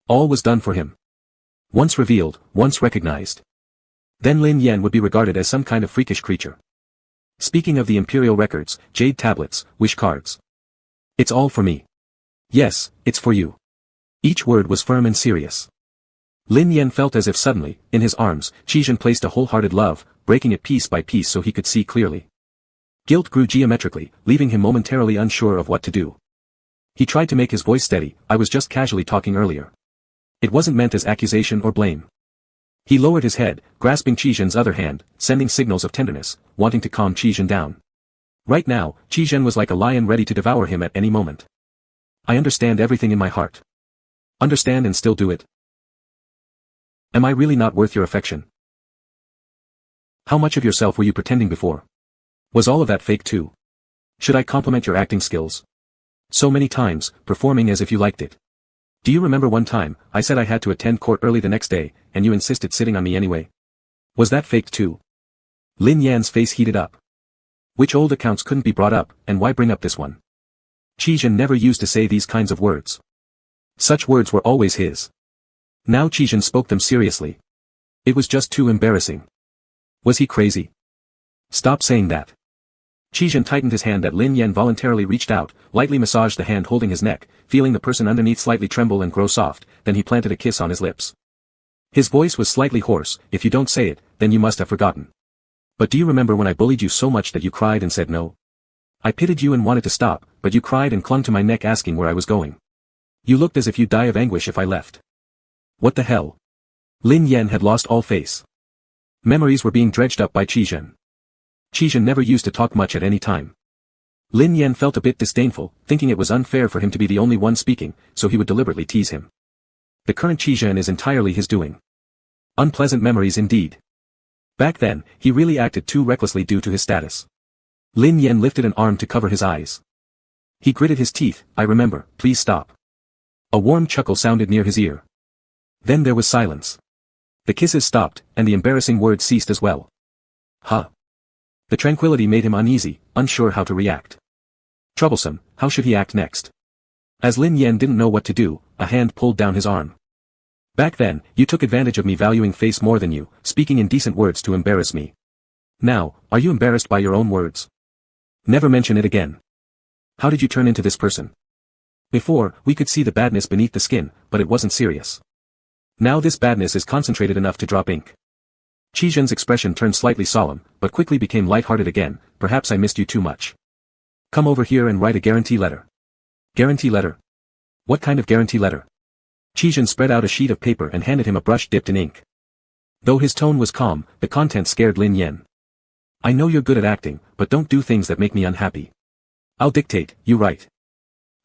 All was done for him. Once revealed, once recognized. Then Lin Yan would be regarded as some kind of freakish creature. Speaking of the imperial records, jade tablets, wish cards. It's all for me. Yes, it's for you. Each word was firm and serious. Lin Yan felt as if suddenly, in his arms, Qizhen placed a wholehearted love, breaking it piece by piece so he could see clearly. Guilt grew geometrically, leaving him momentarily unsure of what to do. He tried to make his voice steady, I was just casually talking earlier. It wasn't meant as accusation or blame. He lowered his head, grasping Qizhen's other hand, sending signals of tenderness, wanting to calm Qizhen down. Right now, Qizhen was like a lion ready to devour him at any moment. I understand everything in my heart. Understand and still do it. Am I really not worth your affection? How much of yourself were you pretending before? Was all of that fake too? Should I compliment your acting skills? So many times, performing as if you liked it. Do you remember one time, I said I had to attend court early the next day, and you insisted sitting on me anyway? Was that faked too? Lin Yan's face heated up. Which old accounts couldn't be brought up, and why bring up this one? Qi Zhen never used to say these kinds of words. Such words were always his. Now Qi Zhen spoke them seriously. It was just too embarrassing. Was he crazy? Stop saying that. Qi Zhen tightened his hand that Lin Yan voluntarily reached out, lightly massaged the hand holding his neck, feeling the person underneath slightly tremble and grow soft, then he planted a kiss on his lips. His voice was slightly hoarse. If you don't say it, then you must have forgotten. But do you remember when I bullied you so much that you cried and said no? I pitied you and wanted to stop, but you cried and clung to my neck asking where I was going. You looked as if you'd die of anguish if I left. What the hell? Lin Yan had lost all face. Memories were being dredged up by Qi Zhen. Qi Zhen never used to talk much at any time. Lin Yan felt a bit disdainful, thinking it was unfair for him to be the only one speaking, so he would deliberately tease him. The current Qi Zhen is entirely his doing. Unpleasant memories indeed. Back then, he really acted too recklessly due to his status. Lin Yan lifted an arm to cover his eyes. He gritted his teeth. I remember, please stop. A warm chuckle sounded near his ear. Then there was silence. The kisses stopped, and the embarrassing words ceased as well. Huh. The tranquility made him uneasy, unsure how to react. Troublesome, how should he act next? As Lin Yan didn't know what to do, a hand pulled down his arm. Back then, you took advantage of me valuing face more than you, speaking indecent words to embarrass me. Now, are you embarrassed by your own words? Never mention it again. How did you turn into this person? Before, we could see the badness beneath the skin, but it wasn't serious. Now this badness is concentrated enough to drop ink. Qi Zhen's expression turned slightly solemn, but quickly became light-hearted again. Perhaps I missed you too much. Come over here and write a guarantee letter. Guarantee letter? What kind of guarantee letter? Qi Zhen spread out a sheet of paper and handed him a brush dipped in ink. Though his tone was calm, the content scared Lin Yan. I know you're good at acting, but don't do things that make me unhappy. I'll dictate, you write.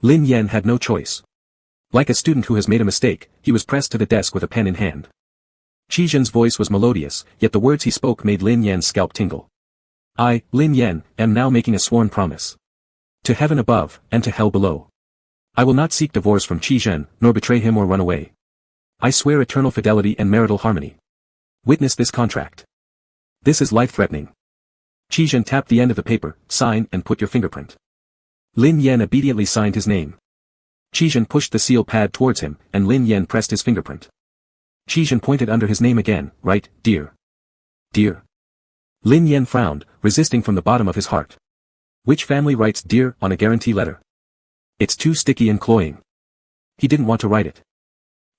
Lin Yan had no choice. Like a student who has made a mistake, he was pressed to the desk with a pen in hand. Qi Zhen's voice was melodious, yet the words he spoke made Lin Yan's scalp tingle. I, Lin Yan, am now making a sworn promise. To heaven above, and to hell below. I will not seek divorce from Qi Zhen, nor betray him or run away. I swear eternal fidelity and marital harmony. Witness this contract. This is life-threatening. Qi Zhen tapped the end of the paper, sign and put your fingerprint. Lin Yan obediently signed his name. Qi Zhen pushed the seal pad towards him, and Lin Yan pressed his fingerprint. Qi Zhen pointed under his name again, right, dear. Dear. Lin Yan frowned, resisting from the bottom of his heart. Which family writes dear on a guarantee letter? It's too sticky and cloying. He didn't want to write it.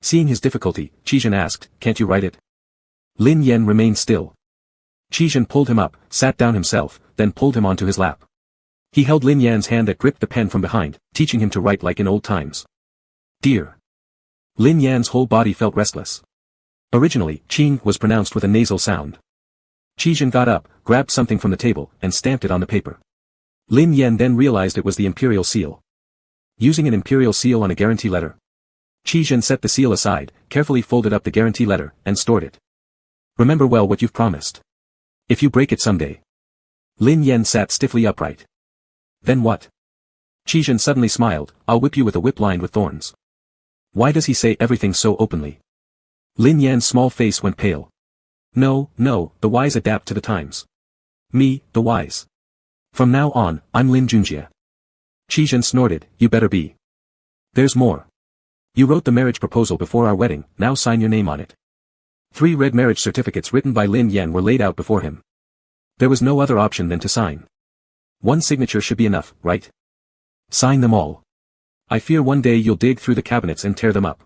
Seeing his difficulty, Qi Zhen asked, can't you write it? Lin Yan remained still. Qi Zhen pulled him up, sat down himself, then pulled him onto his lap. He held Lin Yan's hand that gripped the pen from behind, teaching him to write like in old times. Dear. Lin Yan's whole body felt restless. Originally, Qing was pronounced with a nasal sound. Qi Zhen got up, grabbed something from the table, and stamped it on the paper. Lin Yan then realized it was the imperial seal. Using an imperial seal on a guarantee letter. Qi Zhen set the seal aside, carefully folded up the guarantee letter, and stored it. Remember well what you've promised. If you break it someday. Lin Yan sat stiffly upright. Then what? Qi Zhen suddenly smiled, I'll whip you with a whip lined with thorns. Why does he say everything so openly? Lin Yan's small face went pale. No, the wise adapt to the times. Me, the wise. From now on, I'm Lin Junjie. Qi Zhen snorted, you better be. There's more. You wrote the marriage proposal before our wedding, now sign your name on it. 3 red marriage certificates written by Lin Yan were laid out before him. There was no other option than to sign. One signature should be enough, right? Sign them all. I fear one day you'll dig through the cabinets and tear them up.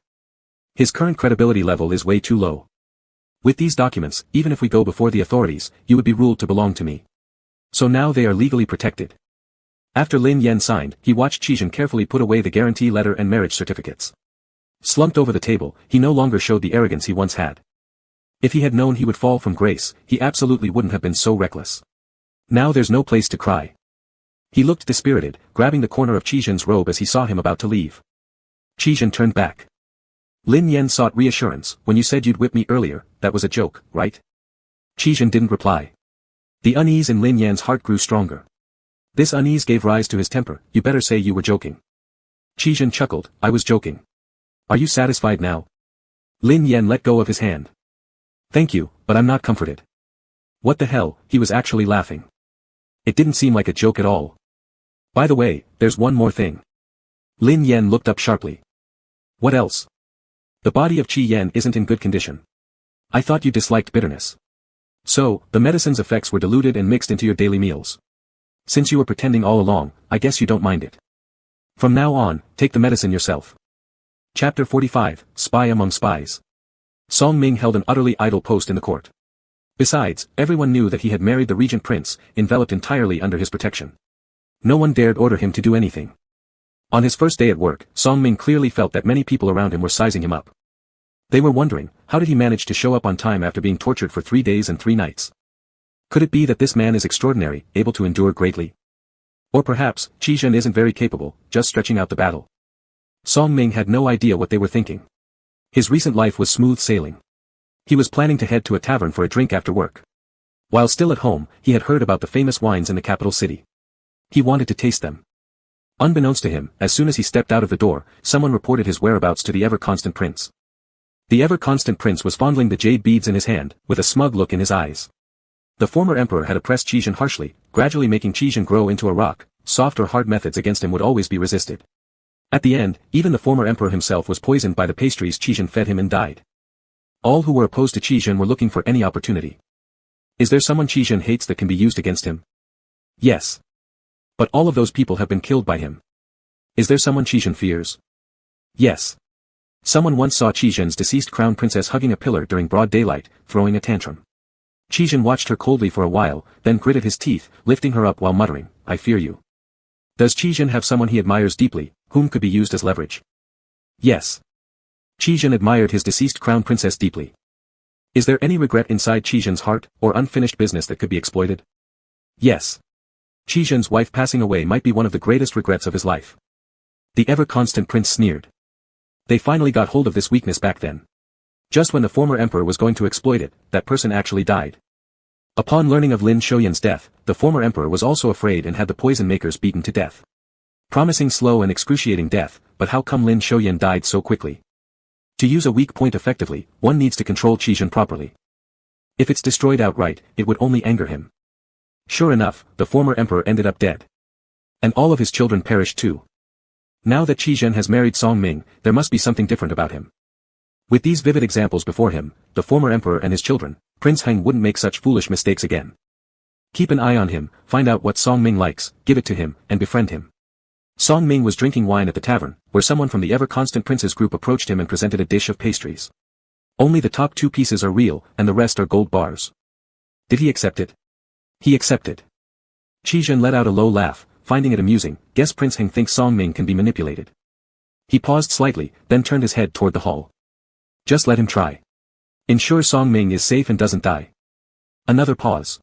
His current credibility level is way too low. With these documents, even if we go before the authorities, you would be ruled to belong to me. So now they are legally protected. After Lin Yan signed, he watched Qi Zhen carefully put away the guarantee letter and marriage certificates. Slumped over the table, he no longer showed the arrogance he once had. If he had known he would fall from grace, he absolutely wouldn't have been so reckless. Now there's no place to cry. He looked dispirited, grabbing the corner of Qi Zhen's robe as he saw him about to leave. Qi Zhen turned back. Lin Yan sought reassurance, when you said you'd whip me earlier, that was a joke, right? Qi Zhen didn't reply. The unease in Lin Yan's heart grew stronger. This unease gave rise to his temper, you better say you were joking. Qi Zhen chuckled, I was joking. Are you satisfied now? Lin Yan let go of his hand. Thank you, but I'm not comforted. What the hell, he was actually laughing. It didn't seem like a joke at all. By the way, there's one more thing. Lin Yan looked up sharply. What else? The body of Qi Yan isn't in good condition. I thought you disliked bitterness. So, the medicine's effects were diluted and mixed into your daily meals. Since you were pretending all along, I guess you don't mind it. From now on, take the medicine yourself. Chapter 45, Spy Among Spies. Song Ming held an utterly idle post in the court. Besides, everyone knew that he had married the regent prince, enveloped entirely under his protection. No one dared order him to do anything. On his first day at work, Song Ming clearly felt that many people around him were sizing him up. They were wondering, how did he manage to show up on time after being tortured for 3 days and 3 nights? Could it be that this man is extraordinary, able to endure greatly? Or perhaps, Qi Zhen isn't very capable, just stretching out the battle. Song Ming had no idea what they were thinking. His recent life was smooth sailing. He was planning to head to a tavern for a drink after work. While still at home, he had heard about the famous wines in the capital city. He wanted to taste them. Unbeknownst to him, as soon as he stepped out of the door, someone reported his whereabouts to the ever-constant prince. The ever-constant prince was fondling the jade beads in his hand, with a smug look in his eyes. The former emperor had oppressed Qi Zhen harshly, gradually making Qi Zhen grow into a rock. Soft or hard methods against him would always be resisted. At the end, even the former emperor himself was poisoned by the pastries Qi Zhen fed him and died. All who were opposed to Qi Zhen were looking for any opportunity. Is there someone Qi Zhen hates that can be used against him? Yes. But all of those people have been killed by him. Is there someone Qi Zhen fears? Yes. Someone once saw Qi Zhen's deceased crown princess hugging a pillar during broad daylight, throwing a tantrum. Qi Zhen watched her coldly for a while, then gritted his teeth, lifting her up while muttering, I fear you. Does Qi Zhen have someone he admires deeply, whom could be used as leverage? Yes. Qi Zhen admired his deceased crown princess deeply. Is there any regret inside Qi Zhen's heart, or unfinished business that could be exploited? Yes. Qi Zhen's wife passing away might be one of the greatest regrets of his life. The ever-constant prince sneered. They finally got hold of this weakness back then. Just when the former emperor was going to exploit it, that person actually died. Upon learning of Lin Xiaoyan's death, the former emperor was also afraid and had the poison makers beaten to death. Promising slow and excruciating death, but how come Lin Xiaoyan died so quickly? To use a weak point effectively, one needs to control Qi Zhen properly. If it's destroyed outright, it would only anger him. Sure enough, the former emperor ended up dead. And all of his children perished too. Now that Qi Zhen has married Song Ming, there must be something different about him. With these vivid examples before him, the former emperor and his children, Prince Heng wouldn't make such foolish mistakes again. Keep an eye on him, find out what Song Ming likes, give it to him, and befriend him. Song Ming was drinking wine at the tavern, where someone from the ever-constant prince's group approached him and presented a dish of pastries. Only the top 2 pieces are real, and the rest are gold bars. Did he accept it? He accepted. Qi Zhen let out a low laugh, finding it amusing. Guess Prince Heng thinks Song Ming can be manipulated. He paused slightly, then turned his head toward the hall. Just let him try. Ensure Song Ming is safe and doesn't die. Another pause.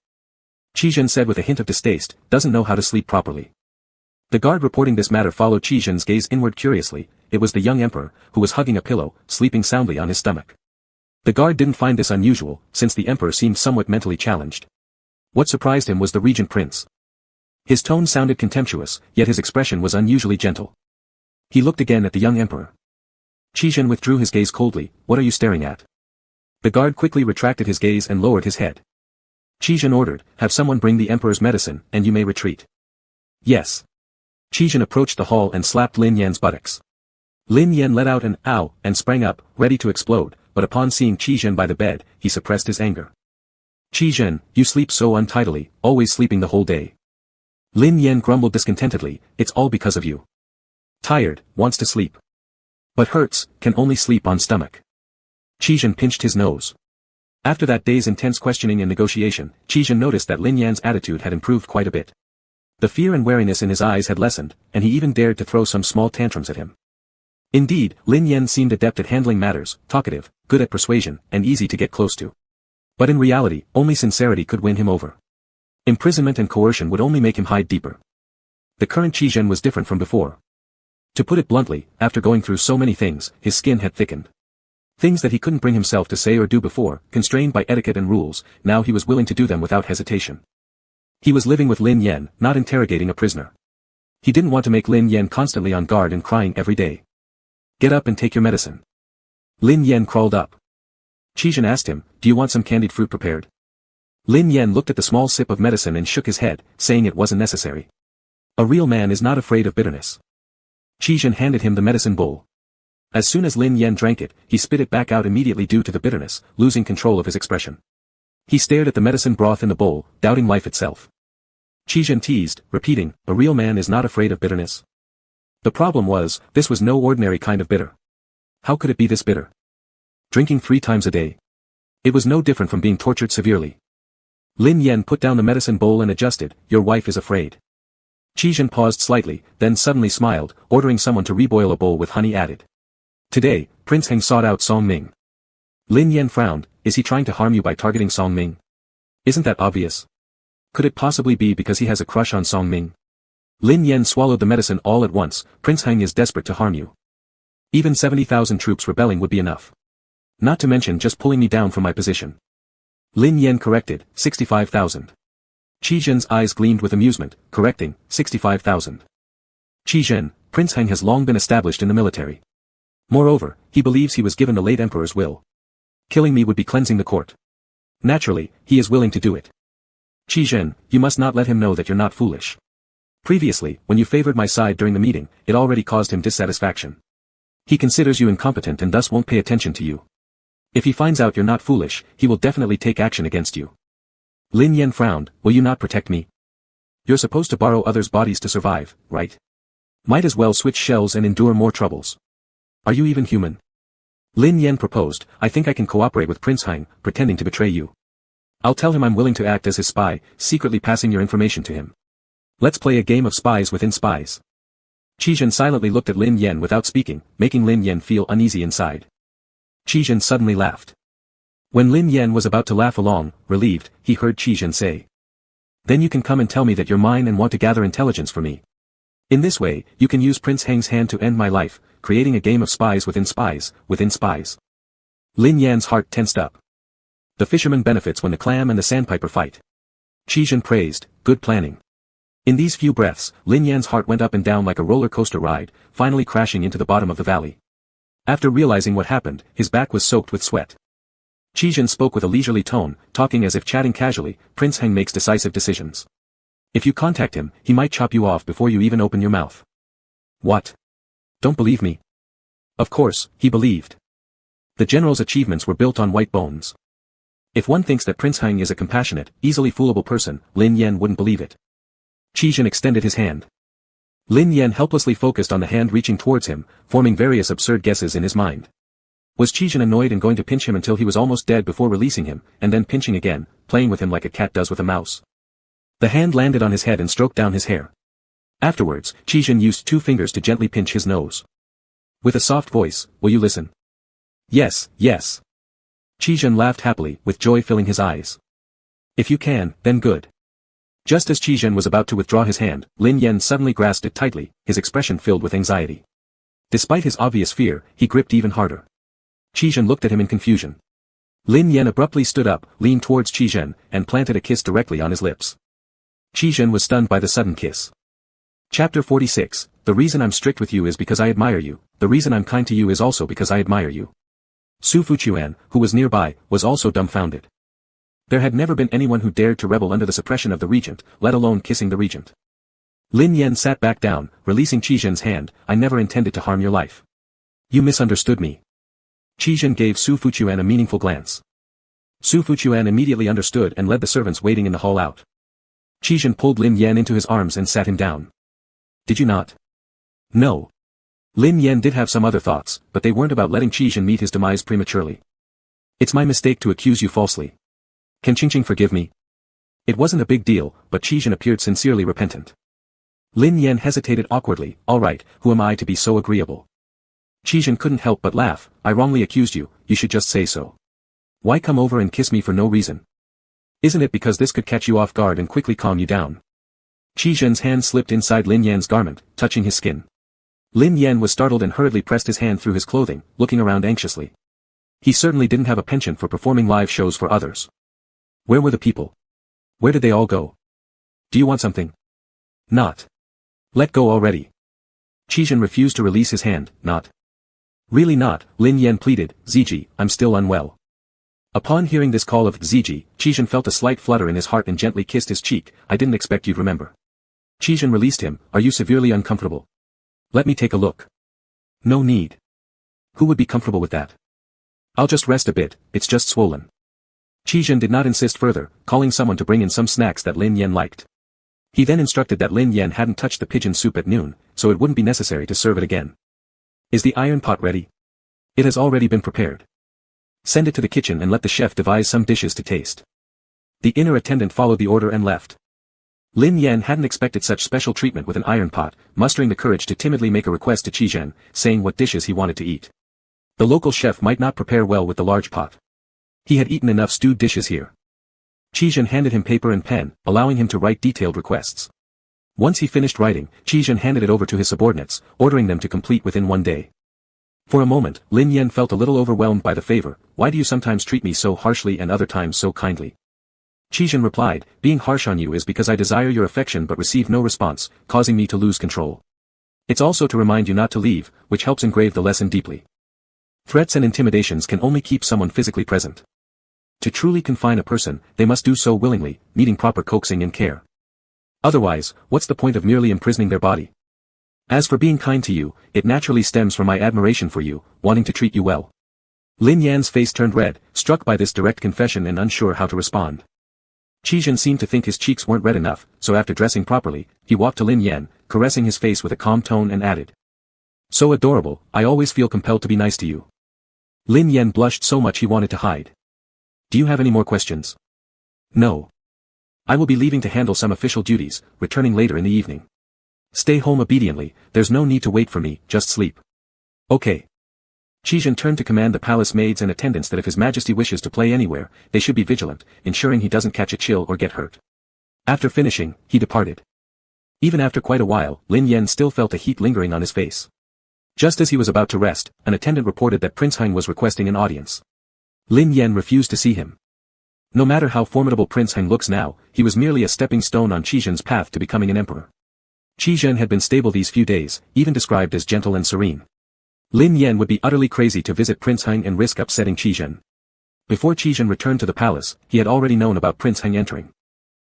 Qi Zhen said with a hint of distaste, doesn't know how to sleep properly. The guard reporting this matter followed Qi Zhen's gaze inward curiously. It was the young emperor, who was hugging a pillow, sleeping soundly on his stomach. The guard didn't find this unusual, since the emperor seemed somewhat mentally challenged. What surprised him was the regent prince. His tone sounded contemptuous, yet his expression was unusually gentle. He looked again at the young emperor. Qi Zhen withdrew his gaze coldly. What are you staring at? The guard quickly retracted his gaze and lowered his head. Qi Zhen ordered, have someone bring the emperor's medicine, and you may retreat. Yes. Qi Zhen approached the hall and slapped Lin Yan's buttocks. Lin Yan let out an ow and sprang up, ready to explode, but upon seeing Qi Zhen by the bed, he suppressed his anger. Qi Zhen, you sleep so untidily, always sleeping the whole day. Lin Yan grumbled discontentedly, it's all because of you. Tired, wants to sleep. But hurts, can only sleep on stomach. Qi Zhen pinched his nose. After that day's intense questioning and negotiation, Qi Zhen noticed that Lin Yan's attitude had improved quite a bit. The fear and wariness in his eyes had lessened, and he even dared to throw some small tantrums at him. Indeed, Lin Yan seemed adept at handling matters, talkative, good at persuasion, and easy to get close to. But in reality, only sincerity could win him over. Imprisonment and coercion would only make him hide deeper. The current Qi Zhen was different from before. To put it bluntly, after going through so many things, his skin had thickened. Things that he couldn't bring himself to say or do before, constrained by etiquette and rules, now he was willing to do them without hesitation. He was living with Lin Yan, not interrogating a prisoner. He didn't want to make Lin Yan constantly on guard and crying every day. Get up and take your medicine. Lin Yan crawled up. Qi Zhen asked him, do you want some candied fruit prepared? Lin Yan looked at the small sip of medicine and shook his head, saying it wasn't necessary. A real man is not afraid of bitterness. Qi Zhen handed him the medicine bowl. As soon as Lin Yan drank it, he spit it back out immediately due to the bitterness, losing control of his expression. He stared at the medicine broth in the bowl, doubting life itself. Qi Zhen teased, repeating, a real man is not afraid of bitterness. The problem was, this was no ordinary kind of bitter. How could it be this bitter? Drinking 3 times a day. It was no different from being tortured severely. Lin Yan put down the medicine bowl and adjusted, your wife is afraid. Qi Zhen paused slightly, then suddenly smiled, ordering someone to reboil a bowl with honey added. Today, Prince Heng sought out Song Ming. Lin Yan frowned, is he trying to harm you by targeting Song Ming? Isn't that obvious? Could it possibly be because he has a crush on Song Ming? Lin Yan swallowed the medicine all at once, Prince Heng is desperate to harm you. Even 70,000 troops rebelling would be enough. Not to mention just pulling me down from my position. Lin Yan corrected, 65,000. Qi Zhen's eyes gleamed with amusement, correcting, 65,000. Qi Zhen, Prince Heng has long been established in the military. Moreover, he believes he was given the late emperor's will. Killing me would be cleansing the court. Naturally, he is willing to do it. Qi Zhen, you must not let him know that you're not foolish. Previously, when you favored my side during the meeting, it already caused him dissatisfaction. He considers you incompetent and thus won't pay attention to you. If he finds out you're not foolish, he will definitely take action against you. Lin Yan frowned, will you not protect me? You're supposed to borrow others' bodies to survive, right? Might as well switch shells and endure more troubles. Are you even human? Lin Yan proposed, I think I can cooperate with Prince Heng, pretending to betray you. I'll tell him I'm willing to act as his spy, secretly passing your information to him. Let's play a game of spies within spies. Qi Zhen silently looked at Lin Yan without speaking, making Lin Yan feel uneasy inside. Qi Zhen suddenly laughed. When Lin Yan was about to laugh along, relieved, he heard Qi Zhen say. Then you can come and tell me that you're mine and want to gather intelligence for me. In this way, you can use Prince Heng's hand to end my life, creating a game of spies within spies, within spies. Lin Yan's heart tensed up. The fisherman benefits when the clam and the sandpiper fight. Qi Zhen praised, good planning. In these few breaths, Lin Yan's heart went up and down like a roller coaster ride, finally crashing into the bottom of the valley. After realizing what happened, his back was soaked with sweat. Qi Zhen spoke with a leisurely tone, talking as if chatting casually, Prince Heng makes decisive decisions. If you contact him, he might chop you off before you even open your mouth. What? Don't believe me? Of course, he believed. The general's achievements were built on white bones. If one thinks that Prince Heng is a compassionate, easily foolable person, Lin Yan wouldn't believe it. Qi Zhen extended his hand. Lin Yan helplessly focused on the hand reaching towards him, forming various absurd guesses in his mind. Was Qi Zhen annoyed and going to pinch him until he was almost dead before releasing him, and then pinching again, playing with him like a cat does with a mouse? The hand landed on his head and stroked down his hair. Afterwards, Qi Zhen used 2 fingers to gently pinch his nose. With a soft voice, will you listen? Yes, yes. Qi Zhen laughed happily, with joy filling his eyes. If you can, then good. Just as Qi Zhen was about to withdraw his hand, Lin Yan suddenly grasped it tightly, his expression filled with anxiety. Despite his obvious fear, he gripped even harder. Qi Zhen looked at him in confusion. Lin Yan abruptly stood up, leaned towards Qi Zhen, and planted a kiss directly on his lips. Qi Zhen was stunned by the sudden kiss. Chapter 46, The reason I'm strict with you is because I admire you, the reason I'm kind to you is also because I admire you. Su Fuquan, who was nearby, was also dumbfounded. There had never been anyone who dared to rebel under the suppression of the regent, let alone kissing the regent. Lin Yan sat back down, releasing Qi Zhen's hand, I never intended to harm your life. You misunderstood me. Qi Zhen gave Su Fuquan a meaningful glance. Su Fuquan immediately understood and led the servants waiting in the hall out. Qi Zhen pulled Lin Yan into his arms and sat him down. Did you not? No. Lin Yan did have some other thoughts, but they weren't about letting Qi Zhen meet his demise prematurely. It's my mistake to accuse you falsely. Can Qingqing forgive me? It wasn't a big deal, but Qi Zhen appeared sincerely repentant. Lin Yan hesitated awkwardly, all right, who am I to be so agreeable? Qi Zhen couldn't help but laugh, I wrongly accused you, you should just say so. Why come over and kiss me for no reason? Isn't it because this could catch you off guard and quickly calm you down? Qi Zhen's hand slipped inside Lin Yan's garment, touching his skin. Lin Yan was startled and hurriedly pressed his hand through his clothing, looking around anxiously. He certainly didn't have a penchant for performing live shows for others. Where were the people? Where did they all go? Do you want something? Not. Let go already. Qi Zhen refused to release his hand, not. Really not, Lin Yan pleaded, Ziji, I'm still unwell. Upon hearing this call of Ziji, Qizhen felt a slight flutter in his heart and gently kissed his cheek. I didn't expect you'd remember. Qizhen released him. Are you severely uncomfortable? Let me take a look. No need. Who would be comfortable with that? I'll just rest a bit, it's just swollen. Qizhen did not insist further, calling someone to bring in some snacks that Lin Yan liked. He then instructed that Lin Yan hadn't touched the pigeon soup at noon, so it wouldn't be necessary to serve it again. Is the iron pot ready? It has already been prepared. Send it to the kitchen and let the chef devise some dishes to taste. The inner attendant followed the order and left. Lin Yan hadn't expected such special treatment with an iron pot, mustering the courage to timidly make a request to Qizhen, saying what dishes he wanted to eat. The local chef might not prepare well with the large pot. He had eaten enough stewed dishes here. Qizhen handed him paper and pen, allowing him to write detailed requests. Once he finished writing, Qizhen handed it over to his subordinates, ordering them to complete within 1 day. For a moment, Lin Yan felt a little overwhelmed by the favor. Why do you sometimes treat me so harshly and other times so kindly? Qizhen replied, being harsh on you is because I desire your affection but receive no response, causing me to lose control. It's also to remind you not to leave, which helps engrave the lesson deeply. Threats and intimidations can only keep someone physically present. To truly confine a person, they must do so willingly, needing proper coaxing and care. Otherwise, what's the point of merely imprisoning their body? As for being kind to you, it naturally stems from my admiration for you, wanting to treat you well. Lin Yan's face turned red, struck by this direct confession and unsure how to respond. Qizhen seemed to think his cheeks weren't red enough, so after dressing properly, he walked to Lin Yan, caressing his face with a calm tone and added. So adorable, I always feel compelled to be nice to you. Lin Yan blushed so much he wanted to hide. Do you have any more questions? No. I will be leaving to handle some official duties, returning later in the evening. Stay home obediently, there's no need to wait for me, just sleep. Okay. Qizhen turned to command the palace maids and attendants that if His Majesty wishes to play anywhere, they should be vigilant, ensuring he doesn't catch a chill or get hurt. After finishing, he departed. Even after quite a while, Lin Yan still felt a heat lingering on his face. Just as he was about to rest, an attendant reported that Prince Heng was requesting an audience. Lin Yan refused to see him. No matter how formidable Prince Heng looks now, he was merely a stepping stone on Qizhen's path to becoming an emperor. Qizhen had been stable these few days, even described as gentle and serene. Lin Yan would be utterly crazy to visit Prince Heng and risk upsetting Qizhen. Before Qizhen returned to the palace, he had already known about Prince Heng entering.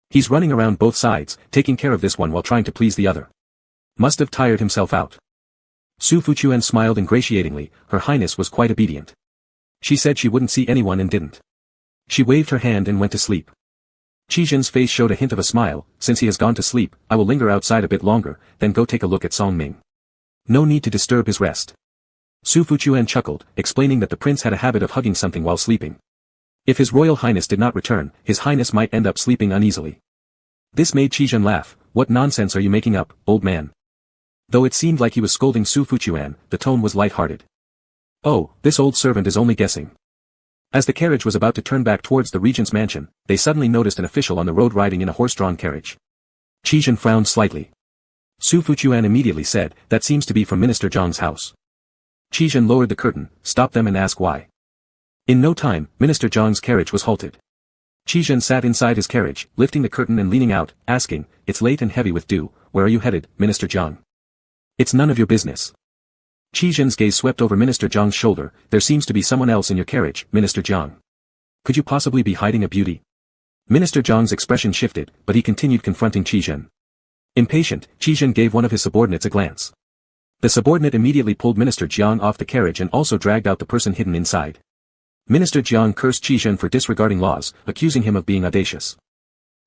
He's running around both sides, taking care of this one while trying to please the other. Must have tired himself out. Su Fuquan smiled ingratiatingly, Her Highness was quite obedient. She said she wouldn't see anyone and didn't. She waved her hand and went to sleep. Qizhen's face showed a hint of a smile. Since he has gone to sleep, I will linger outside a bit longer, then go take a look at Song Ming. No need to disturb his rest. Su Fuquan chuckled, explaining that the prince had a habit of hugging something while sleeping. If His Royal Highness did not return, His Highness might end up sleeping uneasily. This made Qizhen laugh. What nonsense are you making up, old man? Though it seemed like he was scolding Su Fuquan, the tone was light-hearted. Oh, this old servant is only guessing. As the carriage was about to turn back towards the regent's mansion, they suddenly noticed an official on the road riding in a horse-drawn carriage. Qizhen frowned slightly. Su Fuquan immediately said, that seems to be from Minister Zhang's house. Qizhen lowered the curtain, stopped them and asked why. In no time, Minister Zhang's carriage was halted. Qizhen sat inside his carriage, lifting the curtain and leaning out, asking, it's late and heavy with dew, where are you headed, Minister Zhang? It's none of your business. Qizhen's gaze swept over Minister Zhang's shoulder. There seems to be someone else in your carriage, Minister Zhang. Could you possibly be hiding a beauty? Minister Zhang's expression shifted, but he continued confronting Qizhen. Impatient, Qizhen gave one of his subordinates a glance. The subordinate immediately pulled Minister Jiang off the carriage and also dragged out the person hidden inside. Minister Jiang cursed Qizhen for disregarding laws, accusing him of being audacious.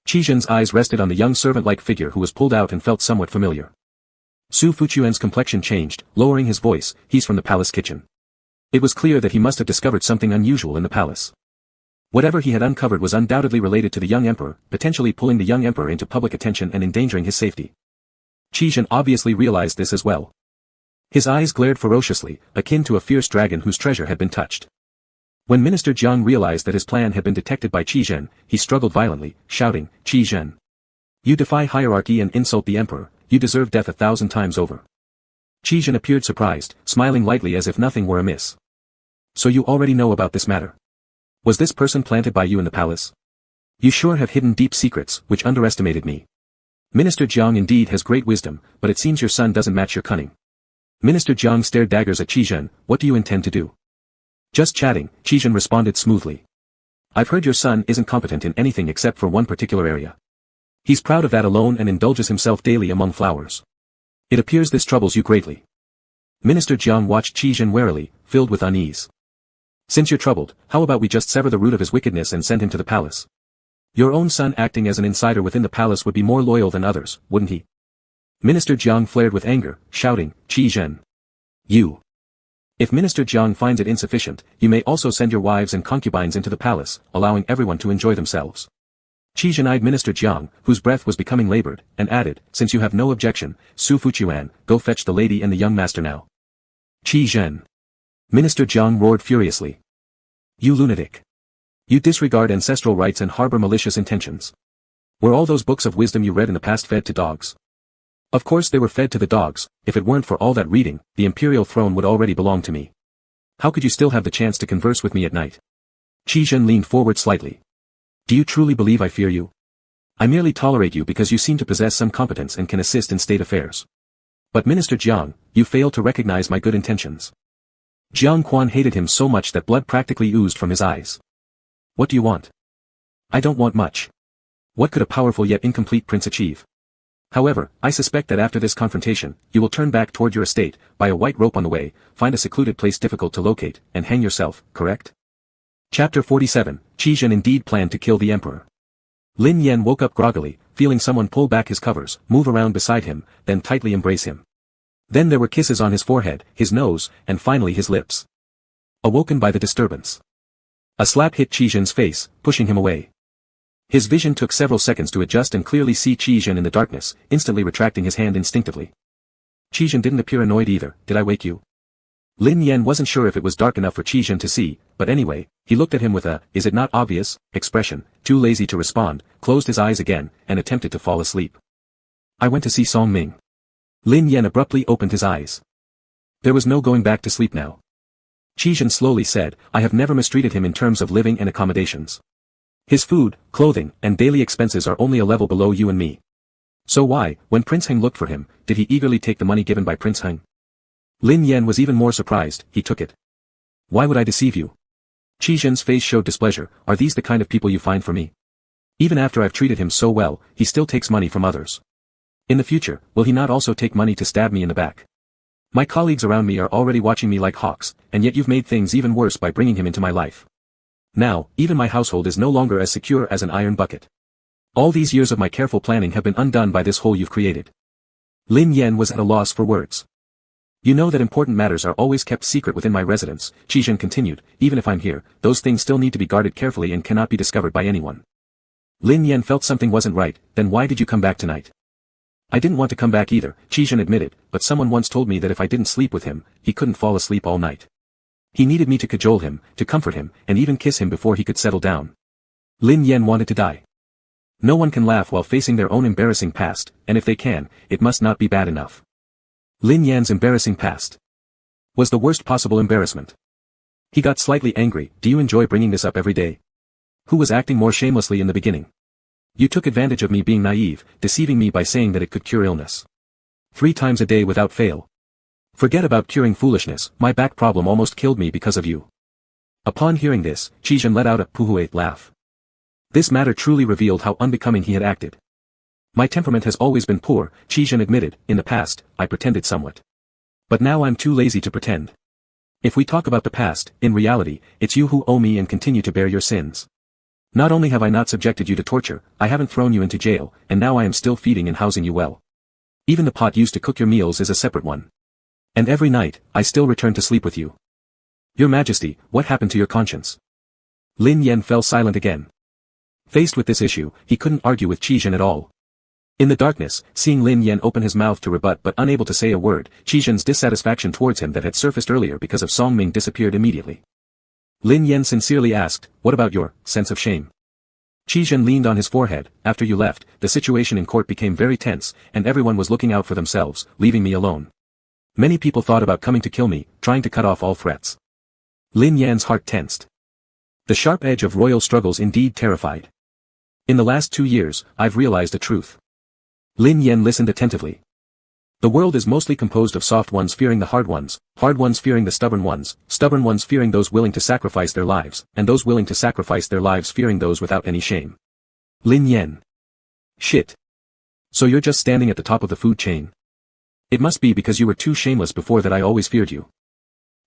Qizhen's eyes rested on the young servant-like figure who was pulled out and felt somewhat familiar. Su Fuquan's complexion changed, lowering his voice, he's from the palace kitchen. It was clear that he must have discovered something unusual in the palace. Whatever he had uncovered was undoubtedly related to the young emperor, potentially pulling the young emperor into public attention and endangering his safety. Qizhen obviously realized this as well. His eyes glared ferociously, akin to a fierce dragon whose treasure had been touched. When Minister Jiang realized that his plan had been detected by Qizhen, he struggled violently, shouting, Qizhen. You defy hierarchy and insult the emperor, you deserve death 1,000 times over. Qizhen appeared surprised, smiling lightly as if nothing were amiss. So you already know about this matter. Was this person planted by you in the palace? You sure have hidden deep secrets, which underestimated me. Minister Jiang indeed has great wisdom, but it seems your son doesn't match your cunning. Minister Jiang stared daggers at Qizhen, what do you intend to do? Just chatting, Qizhen responded smoothly. I've heard your son isn't competent in anything except for one particular area. He's proud of that alone and indulges himself daily among flowers. It appears this troubles you greatly. Minister Jiang watched Qi Zhen warily, filled with unease. Since you're troubled, how about we just sever the root of his wickedness and send him to the palace? Your own son acting as an insider within the palace would be more loyal than others, wouldn't he? Minister Jiang flared with anger, shouting, Qi Zhen. You. If Minister Jiang finds it insufficient, you may also send your wives and concubines into the palace, allowing everyone to enjoy themselves. Qi Zhen eyed Minister Jiang, whose breath was becoming labored, and added, since you have no objection, Su Fuquan, go fetch the lady and the young master now. Qi Zhen. Minister Jiang roared furiously. You lunatic. You disregard ancestral rights and harbor malicious intentions. Were all those books of wisdom you read in the past fed to dogs? Of course they were fed to the dogs. If it weren't for all that reading, the imperial throne would already belong to me. How could you still have the chance to converse with me at night? Qi Zhen leaned forward slightly. Do you truly believe I fear you? I merely tolerate you because you seem to possess some competence and can assist in state affairs. But Minister Jiang, you fail to recognize my good intentions. Jiang Quan hated him so much that blood practically oozed from his eyes. What do you want? I don't want much. What could a powerful yet incomplete prince achieve? However, I suspect that after this confrontation, you will turn back toward your estate, buy a white rope on the way, find a secluded place difficult to locate, and hang yourself, correct? Chapter 47, Qi Zhen indeed planned to kill the emperor. Lin Yan woke up groggily, feeling someone pull back his covers, move around beside him, then tightly embrace him. Then there were kisses on his forehead, his nose, and finally his lips. Awoken by the disturbance. A slap hit Qi Zhen's face, pushing him away. His vision took several seconds to adjust and clearly see Qi Zhen in the darkness, instantly retracting his hand instinctively. Qi Zhen didn't appear annoyed either. Did I wake you? Lin Yan wasn't sure if it was dark enough for Qi Zhen to see, but anyway, he looked at him with a, is it not obvious, expression, too lazy to respond, closed his eyes again, and attempted to fall asleep. I went to see Song Ming. Lin Yan abruptly opened his eyes. There was no going back to sleep now. Qi Zhen slowly said, I have never mistreated him in terms of living and accommodations. His food, clothing, and daily expenses are only a level below you and me. So why, when Prince Heng looked for him, did he eagerly take the money given by Prince Heng? Lin Yan was even more surprised. He took it. Why would I deceive you? Qi Zhen's face showed displeasure. Are these the kind of people you find for me? Even after I've treated him so well, he still takes money from others. In the future, will he not also take money to stab me in the back? My colleagues around me are already watching me like hawks, and yet you've made things even worse by bringing him into my life. Now, even my household is no longer as secure as an iron bucket. All these years of my careful planning have been undone by this hole you've created. Lin Yan was at a loss for words. You know that important matters are always kept secret within my residence, Qi Zhen continued, even if I'm here, those things still need to be guarded carefully and cannot be discovered by anyone. Lin Yan felt something wasn't right. Then why did you come back tonight? I didn't want to come back either, Qi Zhen admitted, but someone once told me that if I didn't sleep with him, he couldn't fall asleep all night. He needed me to cajole him, to comfort him, and even kiss him before he could settle down. Lin Yan wanted to die. No one can laugh while facing their own embarrassing past, and if they can, it must not be bad enough. Lin Yan's embarrassing past was the worst possible embarrassment. He got slightly angry. Do you enjoy bringing this up every day? Who was acting more shamelessly in the beginning? You took advantage of me being naive, deceiving me by saying that it could cure illness. 3 times a day without fail. Forget about curing foolishness, my back problem almost killed me because of you. Upon hearing this, Qi Zhen let out a puhue laugh. This matter truly revealed how unbecoming he had acted. My temperament has always been poor, Qi Zhen admitted. In the past, I pretended somewhat. But now I'm too lazy to pretend. If we talk about the past, in reality, it's you who owe me and continue to bear your sins. Not only have I not subjected you to torture, I haven't thrown you into jail, and now I am still feeding and housing you well. Even the pot used to cook your meals is a separate one. And every night, I still return to sleep with you. Your Majesty, what happened to your conscience? Lin Yan fell silent again. Faced with this issue, he couldn't argue with Qi Zhen at all. In the darkness, seeing Lin Yan open his mouth to rebut but unable to say a word, Qi Zhen's dissatisfaction towards him that had surfaced earlier because of Song Ming disappeared immediately. Lin Yan sincerely asked, what about your sense of shame? Qi Zhen leaned on his forehead. After you left, the situation in court became very tense, and everyone was looking out for themselves, leaving me alone. Many people thought about coming to kill me, trying to cut off all threats. Lin Yan's heart tensed. The sharp edge of royal struggles indeed terrified. In the last 2 years, I've realized a truth. Lin Yan listened attentively. The world is mostly composed of soft ones fearing the hard ones fearing the stubborn ones fearing those willing to sacrifice their lives, and those willing to sacrifice their lives fearing those without any shame. Lin Yen. Shit. So you're just standing at the top of the food chain. It must be because you were too shameless before that I always feared you.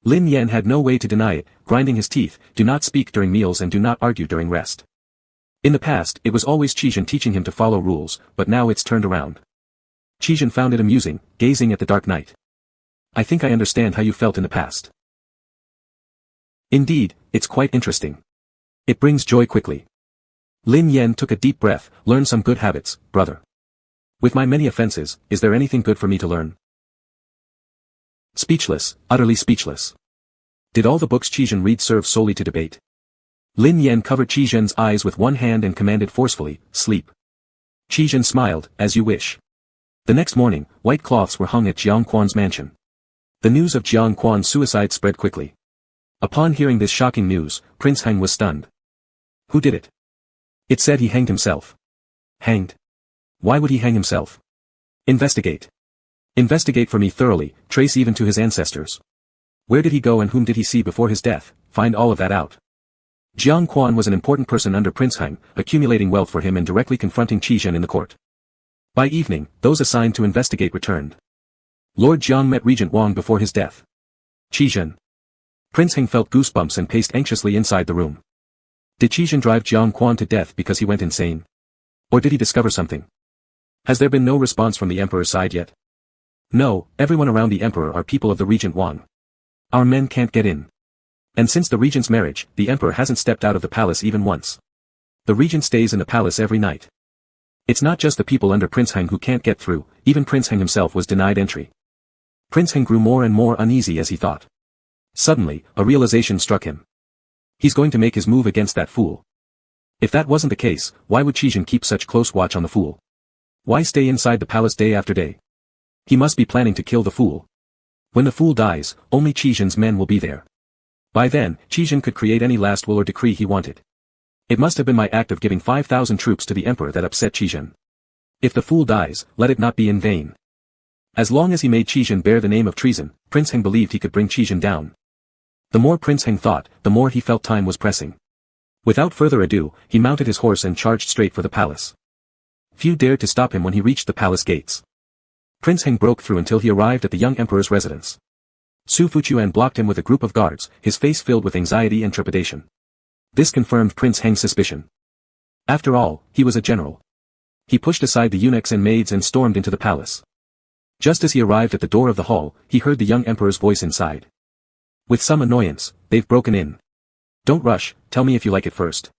Lin Yen had no way to deny it, grinding his teeth. Do not speak during meals and do not argue during rest. In the past, it was always Qizhen teaching him to follow rules, but now it's turned around. Qizhen found it amusing, gazing at the dark night. I think I understand how you felt in the past. Indeed, it's quite interesting. It brings joy quickly. Lin Yen took a deep breath. Learn some good habits, brother. With my many offenses, is there anything good for me to learn? Speechless, utterly speechless. Did all the books Qizhen read serve solely to debate? Lin Yen covered Qizhen's eyes with one hand and commanded forcefully, sleep. Qizhen smiled, as you wish. The next morning, white cloths were hung at Jiang Quan's mansion. The news of Jiang Quan's suicide spread quickly. Upon hearing this shocking news, Prince Heng was stunned. Who did it? It said he hanged himself. Hanged? Why would he hang himself? Investigate. Investigate for me thoroughly, trace even to his ancestors. Where did he go and whom did he see before his death? Find all of that out. Jiang Quan was an important person under Prince Heng, accumulating wealth for him and directly confronting Qizhen in the court. By evening, those assigned to investigate returned. Lord Jiang met Regent Wang before his death. Qizhen. Prince Heng felt goosebumps and paced anxiously inside the room. Did Qizhen drive Jiang Quan to death because he went insane? Or did he discover something? Has there been no response from the emperor's side yet? No, everyone around the emperor are people of the Regent Wang. Our men can't get in. And since the regent's marriage, the emperor hasn't stepped out of the palace even once. The regent stays in the palace every night. It's not just the people under Prince Heng who can't get through, even Prince Heng himself was denied entry. Prince Heng grew more and more uneasy as he thought. Suddenly, a realization struck him. He's going to make his move against that fool. If that wasn't the case, why would Qizhen keep such close watch on the fool? Why stay inside the palace day after day? He must be planning to kill the fool. When the fool dies, only Qizhen's men will be there. By then, Qizhen could create any last will or decree he wanted. It must have been my act of giving 5,000 troops to the emperor that upset Qizhen. If the fool dies, let it not be in vain. As long as he made Qizhen bear the name of treason, Prince Heng believed he could bring Qizhen down. The more Prince Heng thought, the more he felt time was pressing. Without further adu, he mounted his horse and charged straight for the palace. Few dared to stop him when he reached the palace gates. Prince Heng broke through until he arrived at the young emperor's residence. Su Fuchuan blocked him with a group of guards, his face filled with anxiety and trepidation. This confirmed Prince Heng's suspicion. After all, he was a general. He pushed aside the eunuchs and maids and stormed into the palace. Just as he arrived at the door of the hall, he heard the young emperor's voice inside. With some annoyance, they've broken in. Don't rush, tell me if you like it first.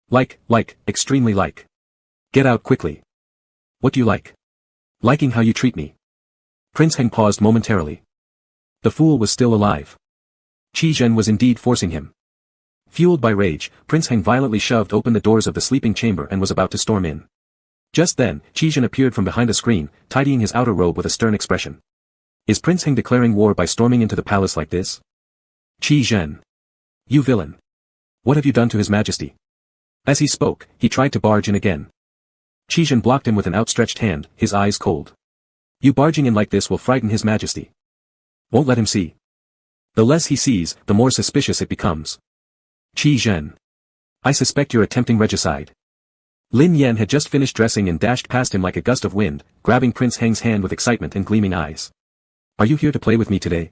Like, extremely like. Get out quickly. What do you like? Liking how you treat me. Prince Heng paused momentarily. The fool was still alive. Qizhen was indeed forcing him. Fueled by rage, Prince Heng violently shoved open the doors of the sleeping chamber and was about to storm in. Just then, Qizhen appeared from behind a screen, tidying his outer robe with a stern expression. Is Prince Heng declaring war by storming into the palace like this? Qizhen. You villain. What have you done to His Majesty? As he spoke, he tried to barge in again. Qizhen blocked him with an outstretched hand, his eyes cold. You barging in like this will frighten His Majesty. Won't let him see. The less he sees, the more suspicious it becomes. Qizhen. I suspect you're attempting regicide. Lin Yen had just finished dressing and dashed past him like a gust of wind, grabbing Prince Heng's hand with excitement and gleaming eyes. Are you here to play with me today?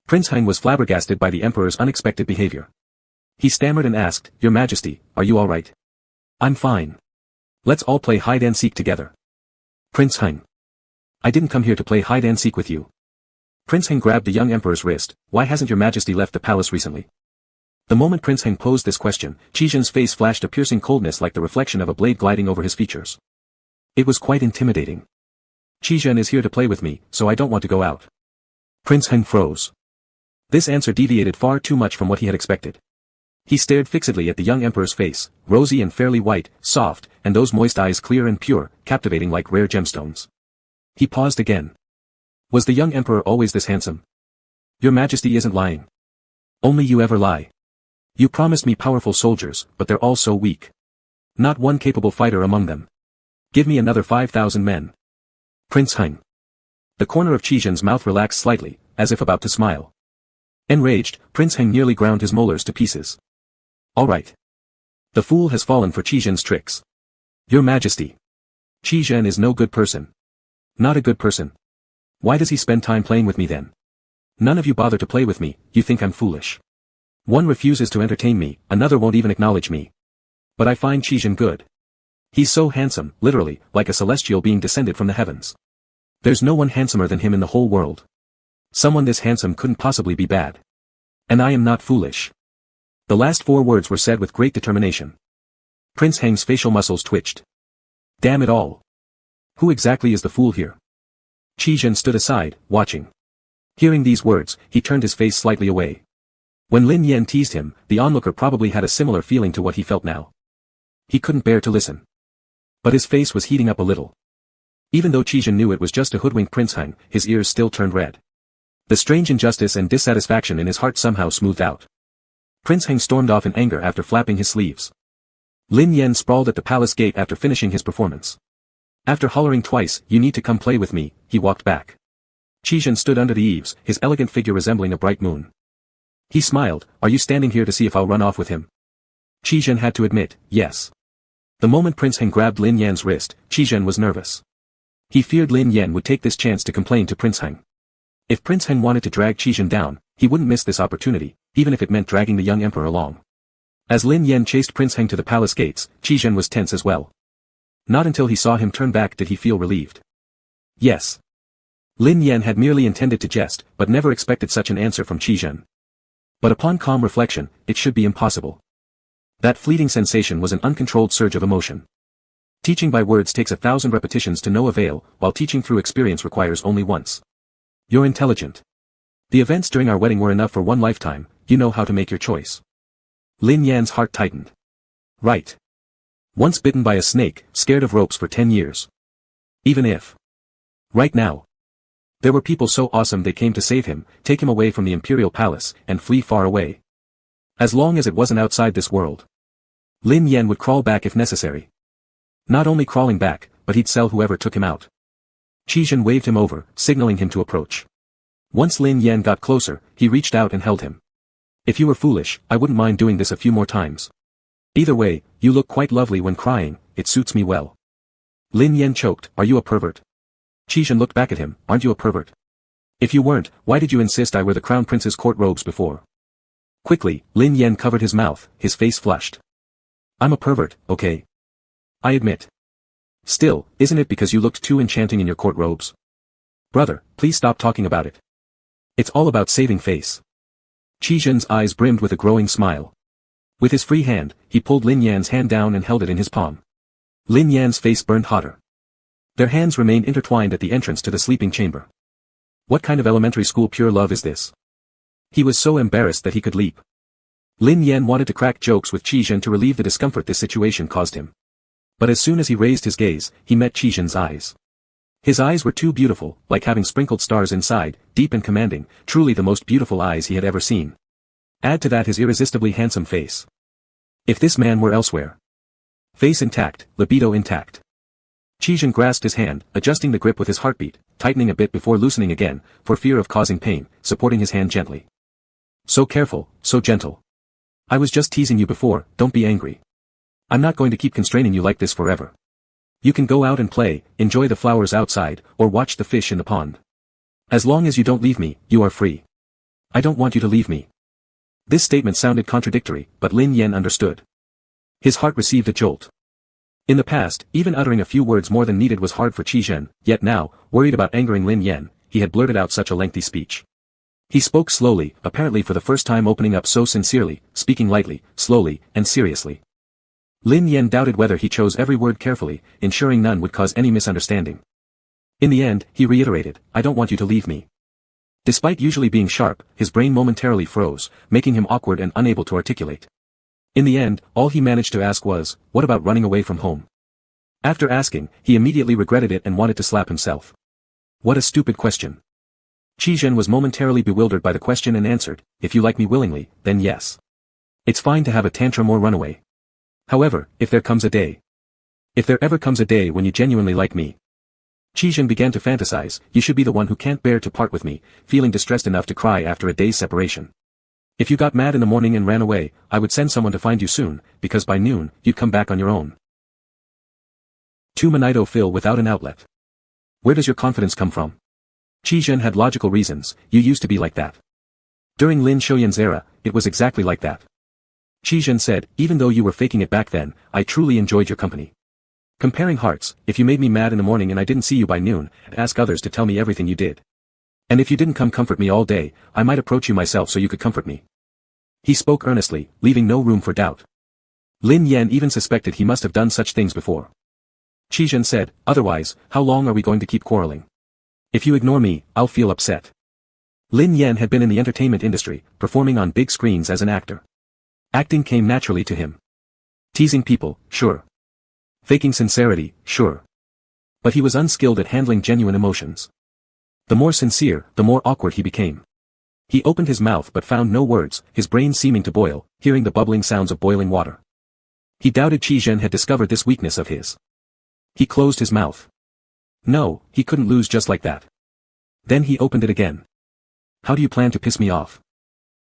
Prince Heng was flabbergasted by the emperor's unexpected behavior. He stammered and asked, Your Majesty, are you all right? I'm fine. Let's all play hide and seek together. Prince Heng. I didn't come here to play hide and seek with you. Prince Heng grabbed the young emperor's wrist. Why hasn't your majesty left the palace recently? The moment Prince Heng posed this question, Qizhen's face flashed a piercing coldness like the reflection of a blade gliding over his features. It was quite intimidating. Qizhen is here to play with me, so I don't want to go out. Prince Heng froze. This answer deviated far too much from what he had expected. He stared fixedly at the young emperor's face, rosy and fairly white, soft, and those moist eyes clear and pure, captivating like rare gemstones. He paused again. Was the young emperor always this handsome? Your majesty isn't lying. Only you ever lie. You promised me powerful soldiers, but they're all so weak. Not one capable fighter among them. Give me another 5,000 men. Prince Heng. The corner of Qizhen's mouth relaxed slightly, as if about to smile. Enraged, Prince Heng nearly ground his molars to pieces. All right. The fool has fallen for Qizhen's tricks. Your Majesty. Qizhen is no good person. Not a good person. Why does he spend time playing with me then? None of you bother to play with me, you think I'm foolish. One refuses to entertain me, another won't even acknowledge me. But I find Qizhen good. He's so handsome, literally, like a celestial being descended from the heavens. There's no one handsomer than him in the whole world. Someone this handsome couldn't possibly be bad. And I am not foolish. The last 4 words were said with great determination. Prince Heng's facial muscles twitched. Damn it all. Who exactly is the fool here? Qizhen stood aside, watching. Hearing these words, he turned his face slightly away. When Lin Yan teased him, the onlooker probably had a similar feeling to what he felt now. He couldn't bear to listen. But his face was heating up a little. Even though Qizhen knew it was just to hoodwink Prince Heng, his ears still turned red. The strange injustice and dissatisfaction in his heart somehow smoothed out. Prince Heng stormed off in anger after flapping his sleeves. Lin Yan sprawled at the palace gate after finishing his performance. After hollering twice, "You need to come play with me," he walked back. Qizhen stood under the eaves, his elegant figure resembling a bright moon. He smiled, "Are you standing here to see if I'll run off with him?" Qizhen had to admit, yes. The moment Prince Heng grabbed Lin Yan's wrist, Qizhen was nervous. He feared Lin Yan would take this chance to complain to Prince Heng. If Prince Heng wanted to drag Qizhen down, he wouldn't miss this opportunity, even if it meant dragging the young emperor along. As Lin Yan chased Prince Heng to the palace gates, Qizhen was tense as well. Not until he saw him turn back did he feel relieved. Yes. Lin Yan had merely intended to jest, but never expected such an answer from Qizhen. But upon calm reflection, it should be impossible. That fleeting sensation was an uncontrolled surge of emotion. Teaching by words takes 1,000 repetitions to no avail, while teaching through experience requires only once. You're intelligent. The events during our wedding were enough for one lifetime, you know how to make your choice. Lin Yan's heart tightened. Right. Once bitten by a snake, scared of ropes for 10 years. Even if. Right now. There were people so awesome they came to save him, take him away from the imperial palace, and flee far away. As long as it wasn't outside this world. Lin Yan would crawl back if necessary. Not only crawling back, but he'd sell whoever took him out. Qizhen waved him over, signaling him to approach. Once Lin Yan got closer, he reached out and held him. If you were foolish, I wouldn't mind doing this a few more times. Either way, you look quite lovely when crying, it suits me well. Lin Yan choked, "Are you a pervert?" Qizhen looked back at him, "Aren't you a pervert? If you weren't, why did you insist I wear the crown prince's court robes before?" Quickly, Lin Yan covered his mouth, his face flushed. "I'm a pervert, okay? I admit. Still, isn't it because you looked too enchanting in your court robes? Brother, please stop talking about it. It's all about saving face." Qizhen's eyes brimmed with a growing smile. With his free hand, he pulled Lin Yan's hand down and held it in his palm. Lin Yan's face burned hotter. Their hands remained intertwined at the entrance to the sleeping chamber. What kind of elementary school pure love is this? He was so embarrassed that he could leap. Lin Yan wanted to crack jokes with Qizhen to relieve the discomfort this situation caused him. But as soon as he raised his gaze, he met Qizhen's eyes. His eyes were too beautiful, like having sprinkled stars inside, deep and commanding, truly the most beautiful eyes he had ever seen. Add to that his irresistibly handsome face. If this man were elsewhere. Face intact, libido intact. Qizhen grasped his hand, adjusting the grip with his heartbeat, tightening a bit before loosening again, for fear of causing pain, supporting his hand gently. So careful, so gentle. I was just teasing you before, don't be angry. I'm not going to keep constraining you like this forever. You can go out and play, enjoy the flowers outside, or watch the fish in the pond. As long as you don't leave me, you are free. I don't want you to leave me. This statement sounded contradictory, but Lin Yan understood. His heart received a jolt. In the past, even uttering a few words more than needed was hard for Qizhen, yet now, worried about angering Lin Yan, he had blurted out such a lengthy speech. He spoke slowly, apparently for the first time opening up so sincerely, speaking lightly, slowly, and seriously. Lin Yan doubted whether he chose every word carefully, ensuring none would cause any misunderstanding. In the end, he reiterated, I don't want you to leave me. Despite usually being sharp, his brain momentarily froze, making him awkward and unable to articulate. In the end, all he managed to ask was, what about running away from home? After asking, he immediately regretted it and wanted to slap himself. What a stupid question. Qizhen was momentarily bewildered by the question and answered, if you like me willingly, then yes. It's fine to have a tantrum or run away. However, if there comes a day. If there ever comes a day when you genuinely like me. Qi Zhen began to fantasize, you should be the one who can't bear to part with me, feeling distressed enough to cry after a day's separation. If you got mad in the morning and ran away, I would send someone to find you soon, because by noon, you'd come back on your own. 2 Manito fill without an outlet. Where does your confidence come from? Qi Zhen had logical reasons, you used to be like that. During Lin Xiuyan's era, it was exactly like that. Qi Zhen said, even though you were faking it back then, I truly enjoyed your company. Comparing hearts, if you made me mad in the morning and I didn't see you by noon, I'd ask others to tell me everything you did. And if you didn't come comfort me all day, I might approach you myself so you could comfort me. He spoke earnestly, leaving no room for doubt. Lin Yan even suspected he must have done such things before. Qi Zhen said, otherwise, how long are we going to keep quarreling? If you ignore me, I'll feel upset. Lin Yan had been in the entertainment industry, performing on big screens as an actor. Acting came naturally to him. Teasing people, sure. Faking sincerity, sure. But he was unskilled at handling genuine emotions. The more sincere, the more awkward he became. He opened his mouth but found no words, his brain seeming to boil, hearing the bubbling sounds of boiling water. He doubted Qi Zhen had discovered this weakness of his. He closed his mouth. No, he couldn't lose just like that. Then he opened it again. How do you plan to piss me off?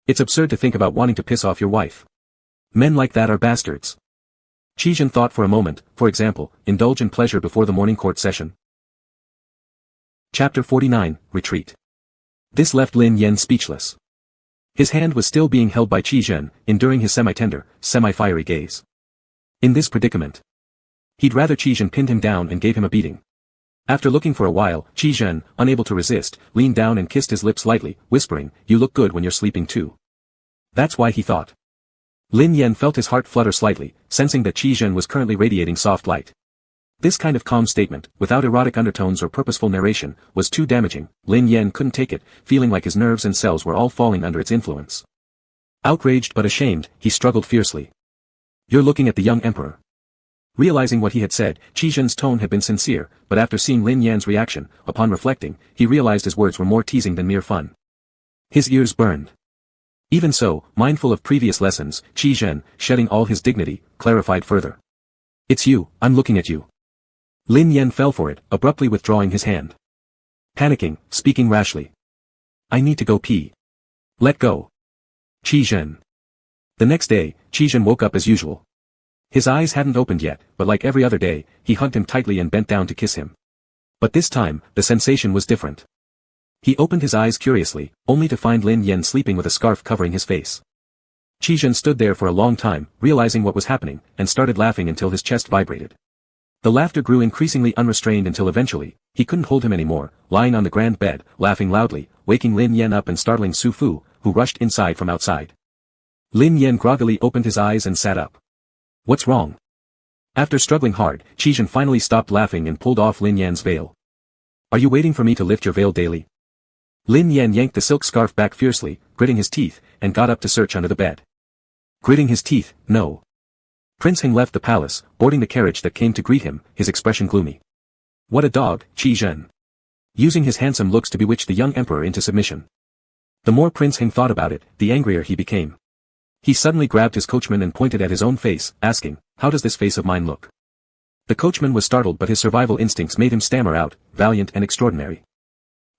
It's absurd to think about wanting to piss off your wife. Men like that are bastards. Qi Zhen thought for a moment, for example, indulge in pleasure before the morning court session. Chapter 49, Retreat. This left Lin Yan speechless. His hand was still being held by Qi Zhen, enduring his semi-tender, semi-fiery gaze. In this predicament, he'd rather Qi Zhen pinned him down and gave him a beating. After looking for a while, Qi Zhen, unable to resist, leaned down and kissed his lips lightly, whispering, you look good when you're sleeping too. That's why he thought. Lin Yan felt his heart flutter slightly, sensing that Qi Zhen was currently radiating soft light. This kind of calm statement, without erotic undertones or purposeful narration, was too damaging. Lin Yan couldn't take it, feeling like his nerves and cells were all falling under its influence. Outraged but ashamed, he struggled fiercely. You're looking at the young emperor. Realizing what he had said, Qi Zhen's tone had been sincere, but after seeing Lin Yan's reaction, upon reflecting, he realized his words were more teasing than mere fun. His ears burned. Even so, mindful of previous lessons, Qi Zhen, shedding all his dignity, clarified further. It's you, I'm looking at you. Lin Yan fell for it, abruptly withdrawing his hand. Panicking, speaking rashly. I need to go pee. Let go. Qi Zhen. The next day, Qi Zhen woke up as usual. His eyes hadn't opened yet, but like every other day, he hugged him tightly and bent down to kiss him. But this time, the sensation was different. He opened his eyes curiously, only to find Lin Yan sleeping with a scarf covering his face. Qi Zhen stood there for a long time, realizing what was happening, and started laughing until his chest vibrated. The laughter grew increasingly unrestrained until eventually, he couldn't hold him anymore, lying on the grand bed, laughing loudly, waking Lin Yan up and startling Su Fu, who rushed inside from outside. Lin Yan groggily opened his eyes and sat up. What's wrong? After struggling hard, Qi Zhen finally stopped laughing and pulled off Lin Yan's veil. Are you waiting for me to lift your veil daily? Lin Yan yanked the silk scarf back fiercely, gritting his teeth, and got up to search under the bed. Gritting his teeth, no. Prince Heng left the palace, boarding the carriage that came to greet him, his expression gloomy. What a dog, Qi Zhen. Using his handsome looks to bewitch the young emperor into submission. The more Prince Heng thought about it, the angrier he became. He suddenly grabbed his coachman and pointed at his own face, asking, how does this face of mine look? The coachman was startled but his survival instincts made him stammer out, valiant and extraordinary.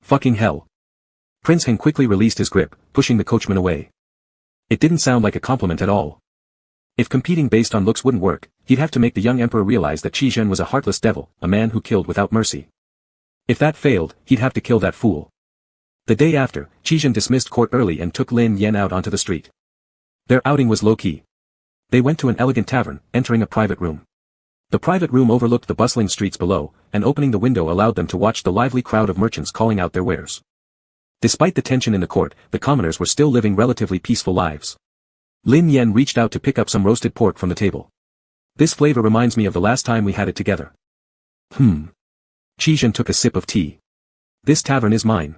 Fucking hell. Prince Heng quickly released his grip, pushing the coachman away. It didn't sound like a compliment at all. If competing based on looks wouldn't work, he'd have to make the young emperor realize that Qi Zhen was a heartless devil, a man who killed without mercy. If that failed, he'd have to kill that fool. The day after, Qi Zhen dismissed court early and took Lin Yan out onto the street. Their outing was low-key. They went to an elegant tavern, entering a private room. The private room overlooked the bustling streets below, and opening the window allowed them to watch the lively crowd of merchants calling out their wares. Despite the tension in the court, the commoners were still living relatively peaceful lives. Lin Yan reached out to pick up some roasted pork from the table. This flavor reminds me of the last time we had it together. Qi Zhen took a sip of tea. This tavern is mine.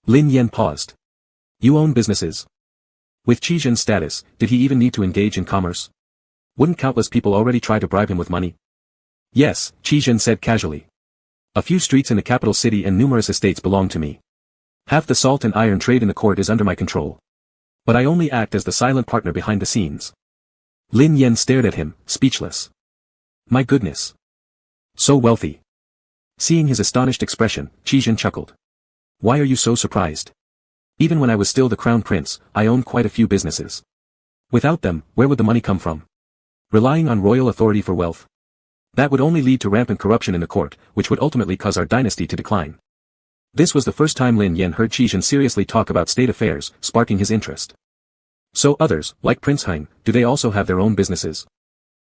Lin Yan paused. You own businesses. With Qi Zhen's status, did he even need to engage in commerce? Wouldn't countless people already try to bribe him with money? Yes, Qi Zhen said casually. A few streets in the capital city and numerous estates belong to me. Half the salt and iron trade in the court is under my control. But I only act as the silent partner behind the scenes. Lin Yan stared at him, speechless. My goodness. So wealthy. Seeing his astonished expression, Qi chuckled. Why are you so surprised? Even when I was still the crown prince, I owned quite a few businesses. Without them, where would the money come from? Relying on royal authority for wealth? That would only lead to rampant corruption in the court, which would ultimately cause our dynasty to decline. This was the first time Lin Yan heard Qi seriously talk about state affairs, sparking his interest. So others, like Prince Heng, do they also have their own businesses?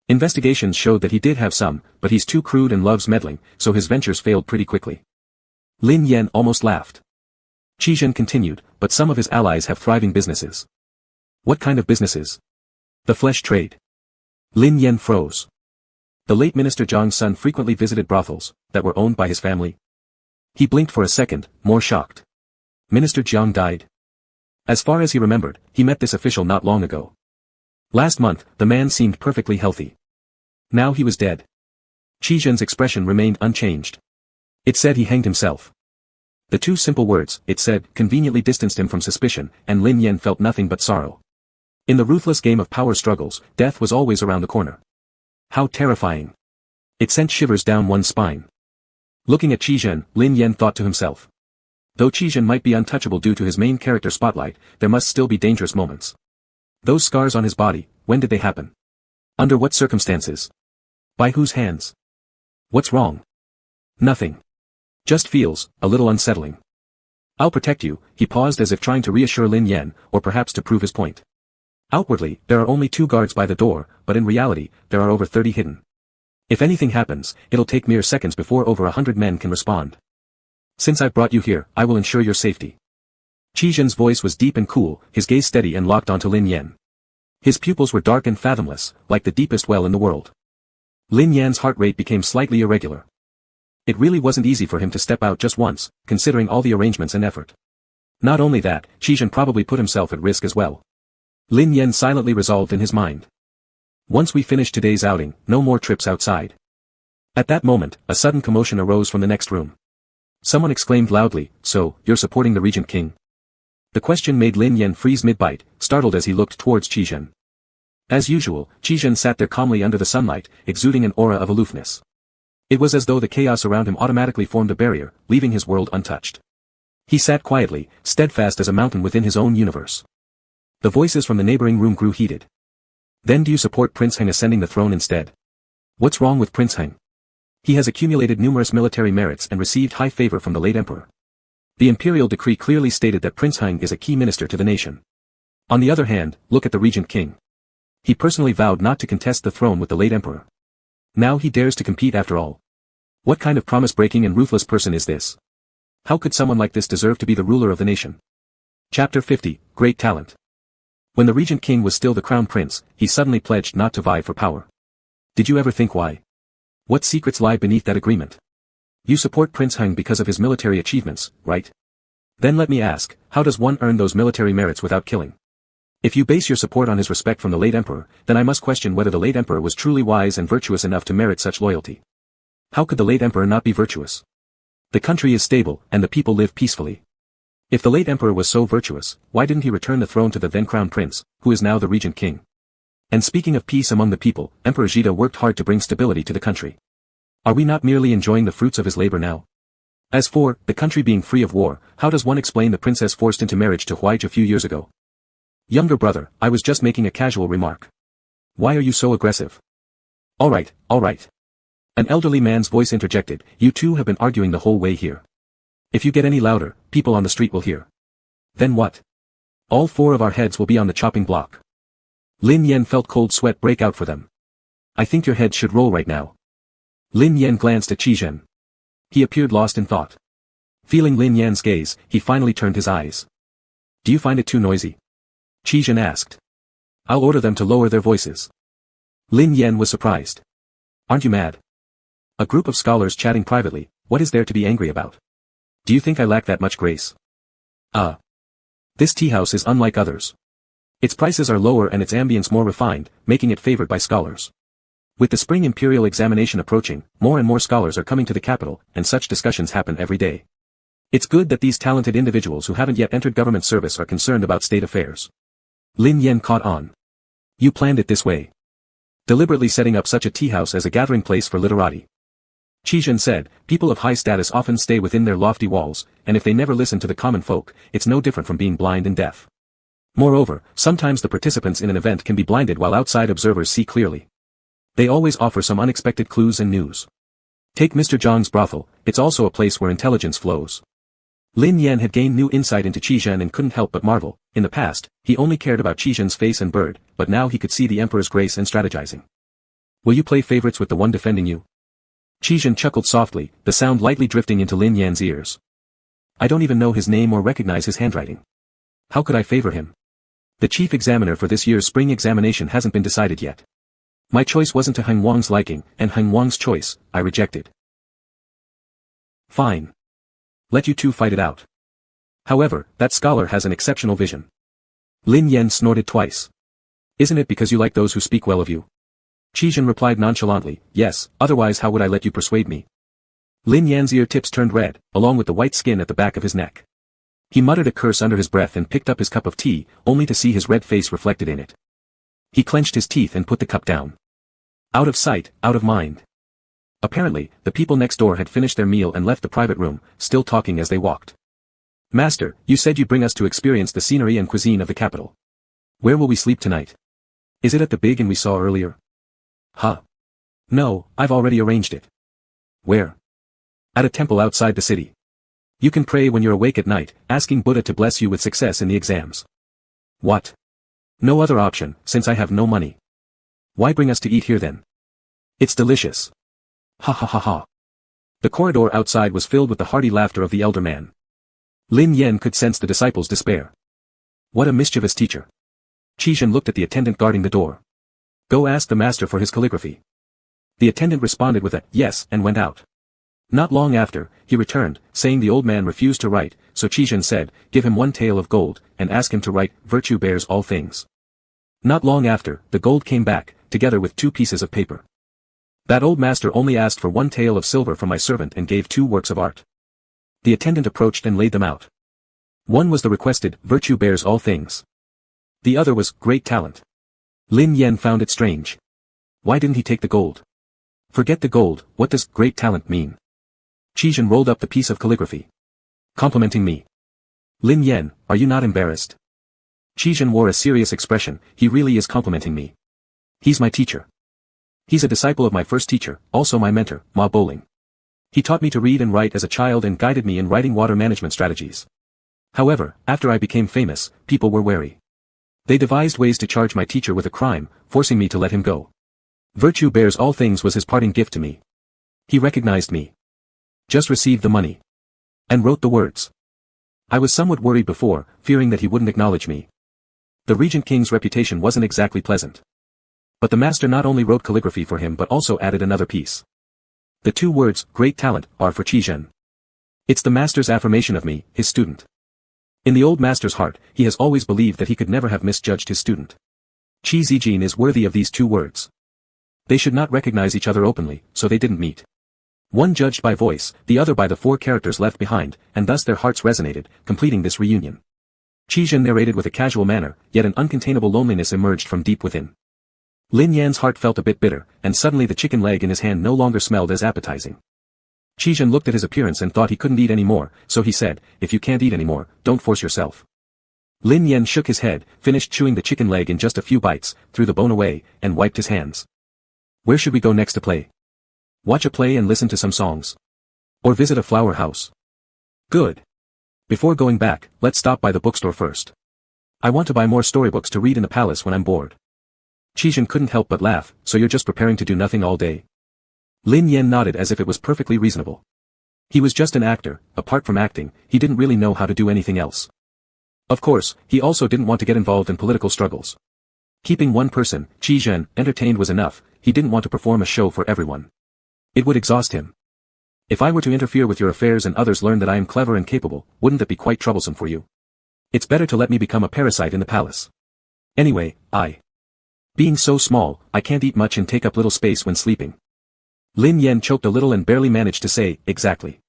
Investigations showed that he did have some, but he's too crude and loves meddling, so his ventures failed pretty quickly. Lin Yan almost laughed. Qi continued, but some of his allies have thriving businesses. What kind of businesses? The flesh trade. Lin Yan froze. The late Minister Zhang's son frequently visited brothels that were owned by his family. He blinked for a second, more shocked. Minister Jiang died. As far as he remembered, he met this official not long ago. Last month, the man seemed perfectly healthy. Now he was dead. Qi expression remained unchanged. It said he hanged himself. The two simple words, it said, conveniently distanced him from suspicion, and Lin Yan felt nothing but sorrow. In the ruthless game of power struggles, death was always around the corner. How terrifying. It sent shivers down one's spine. Looking at Qi, Lin Yan thought to himself. Though Qi might be untouchable due to his main character spotlight, there must still be dangerous moments. Those scars on his body, when did they happen? Under what circumstances? By whose hands? What's wrong? Nothing. Just feels a little unsettling. I'll protect you, he paused as if trying to reassure Lin Yan, or perhaps to prove his point. Outwardly, there are only 2 guards by the door, but in reality, there are over 30 hidden. If anything happens, it'll take mere seconds before over 100 men can respond. Since I've brought you here, I will ensure your safety. Qi voice was deep and cool, his gaze steady and locked onto Lin Yan. His pupils were dark and fathomless, like the deepest well in the world. Lin Yan's heart rate became slightly irregular. It really wasn't easy for him to step out just once, considering all the arrangements and effort. Not only that, Qi probably put himself at risk as well. Lin Yan silently resolved in his mind. Once we finish today's outing, no more trips outside. At that moment, a sudden commotion arose from the next room. Someone exclaimed loudly, "So, you're supporting the Regent King?" The question made Lin Yan freeze mid-bite, startled as he looked towards Qi. As usual, Qi sat there calmly under the sunlight, exuding an aura of aloofness. It was as though the chaos around him automatically formed a barrier, leaving his world untouched. He sat quietly, steadfast as a mountain within his own universe. The voices from the neighboring room grew heated. Then do you support Prince Heng ascending the throne instead? What's wrong with Prince Heng? He has accumulated numerous military merits and received high favor from the late emperor. The imperial decree clearly stated that Prince Heng is a key minister to the nation. On the other hand, look at the Regent King. He personally vowed not to contest the throne with the late emperor. Now he dares to compete after all. What kind of promise-breaking and ruthless person is this? How could someone like this deserve to be the ruler of the nation? Chapter 50, Great Talent. When the Regent King was still the crown prince, he suddenly pledged not to vie for power. Did you ever think why? What secrets lie beneath that agreement? You support Prince Heng because of his military achievements, right? Then let me ask, how does one earn those military merits without killing? If you base your support on his respect from the late emperor, then I must question whether the late emperor was truly wise and virtuous enough to merit such loyalty. How could the late emperor not be virtuous? The country is stable, and the people live peacefully. If the late emperor was so virtuous, why didn't he return the throne to the then crown prince, who is now the Regent King? And speaking of peace among the people, Emperor Jita worked hard to bring stability to the country. Are we not merely enjoying the fruits of his labor now? As for the country being free of war, how does one explain the princess forced into marriage to Huaij a few years ago? Younger brother, I was just making a casual remark. Why are you so aggressive? All right. An elderly man's voice interjected, you two have been arguing the whole way here. If you get any louder, people on the street will hear. Then what? All 4 of our heads will be on the chopping block. Lin Yan felt cold sweat break out for them. I think your head should roll right now. Lin Yan glanced at Qi. He appeared lost in thought. Feeling Lin Yan's gaze, he finally turned his eyes. Do you find it too noisy? Qi asked. I'll order them to lower their voices. Lin Yan was surprised. Aren't you mad? A group of scholars chatting privately, what is there to be angry about? Do you think I lack that much grace? This tea house is unlike others. Its prices are lower and its ambience more refined, making it favored by scholars. With the spring imperial examination approaching, more and more scholars are coming to the capital, and such discussions happen every day. It's good that these talented individuals who haven't yet entered government service are concerned about state affairs. Lin Yan caught on. You planned it this way. Deliberately setting up such a tea house as a gathering place for literati. Qizhen said, people of high status often stay within their lofty walls, and if they never listen to the common folk, it's no different from being blind and deaf. Moreover, sometimes the participants in an event can be blinded while outside observers see clearly. They always offer some unexpected clues and news. Take Mr. Zhang's brothel, it's also a place where intelligence flows. Lin Yan had gained new insight into Qizhen and couldn't help but marvel. In the past, he only cared about Qizhen's face and bird, but now he could see the emperor's grace and strategizing. Will you play favorites with the one defending you? Qizhen chuckled softly, the sound lightly drifting into Lin Yan's ears. I don't even know his name or recognize his handwriting. How could I favor him? The chief examiner for this year's spring examination hasn't been decided yet. My choice wasn't to Heng Wang's liking, and Heng Wang's choice, I rejected. Fine. Let you two fight it out. However, that scholar has an exceptional vision. Lin Yan snorted twice. Isn't it because you like those who speak well of you? Qizhen replied nonchalantly, yes, otherwise how would I let you persuade me? Lin Yan's ear tips turned red, along with the white skin at the back of his neck. He muttered a curse under his breath and picked up his cup of tea, only to see his red face reflected in it. He clenched his teeth and put the cup down. Out of sight, out of mind. Apparently, the people next door had finished their meal and left the private room, still talking as they walked. Master, you said you'd bring us to experience the scenery and cuisine of the capital. Where will we sleep tonight? Is it at the big inn we saw earlier? Huh. No, I've already arranged it. Where? At a temple outside the city. You can pray when you're awake at night, asking Buddha to bless you with success in the exams. What? No other option, since I have no money. Why bring us to eat here then? It's delicious. Ha ha ha ha. The corridor outside was filled with the hearty laughter of the elder man. Lin Yan could sense the disciples' despair. What a mischievous teacher. Qizhen looked at the attendant guarding the door. Go ask the master for his calligraphy. The attendant responded with a yes and went out. Not long after, he returned, saying the old man refused to write, so Qizhen said, give him 1 tael of gold, and ask him to write, virtue bears all things. Not long after, the gold came back, together with 2 pieces of paper. That old master only asked for 1 tael of silver from my servant and gave 2 works of art. The attendant approached and laid them out. One was the requested, virtue bears all things. The other was, great talent. Lin Yan found it strange. Why didn't he take the gold? Forget the gold, what does great talent mean? Qizhen rolled up the piece of calligraphy. Complimenting me. Lin Yan, are you not embarrassed? Qizhen wore a serious expression, he really is complimenting me. He's my teacher. He's a disciple of my first teacher, also my mentor, Ma Bowling. He taught me to read and write as a child and guided me in writing water management strategies. However, after I became famous, people were wary. They devised ways to charge my teacher with a crime, forcing me to let him go. Virtue bears all things was his parting gift to me. He recognized me. Just received the money. And wrote the words. I was somewhat worried before, fearing that he wouldn't acknowledge me. The Regent King's reputation wasn't exactly pleasant. But the master not only wrote calligraphy for him but also added another piece. The 2 words, great talent, are for Qizhen. It's the master's affirmation of me, his student. In the old master's heart, he has always believed that he could never have misjudged his student. Qi Zijin is worthy of these 2 words. They should not recognize each other openly, so they didn't meet. One judged by voice, the other by the 4 characters left behind, and thus their hearts resonated, completing this reunion. Qizhen narrated with a casual manner, yet an uncontainable loneliness emerged from deep within. Lin Yan's heart felt a bit bitter, and suddenly the chicken leg in his hand no longer smelled as appetizing. Qizhen looked at his appearance and thought he couldn't eat any more, so he said, if you can't eat anymore, don't force yourself. Lin Yan shook his head, finished chewing the chicken leg in just a few bites, threw the bone away, and wiped his hands. Where should we go next to play? Watch a play and listen to some songs. Or visit a flower house. Good. Before going back, let's stop by the bookstore first. I want to buy more storybooks to read in the palace when I'm bored. Qizhen couldn't help but laugh, so you're just preparing to do nothing all day? Lin Yan nodded as if it was perfectly reasonable. He was just an actor, apart from acting, he didn't really know how to do anything else. Of course, he also didn't want to get involved in political struggles. Keeping one person, Qizhen, entertained was enough, he didn't want to perform a show for everyone. It would exhaust him. If I were to interfere with your affairs and others learn that I am clever and capable, wouldn't that be quite troublesome for you? It's better to let me become a parasite in the palace. Anyway, being so small, I can't eat much and take up little space when sleeping. Lin Yan choked a little and barely managed to say, exactly.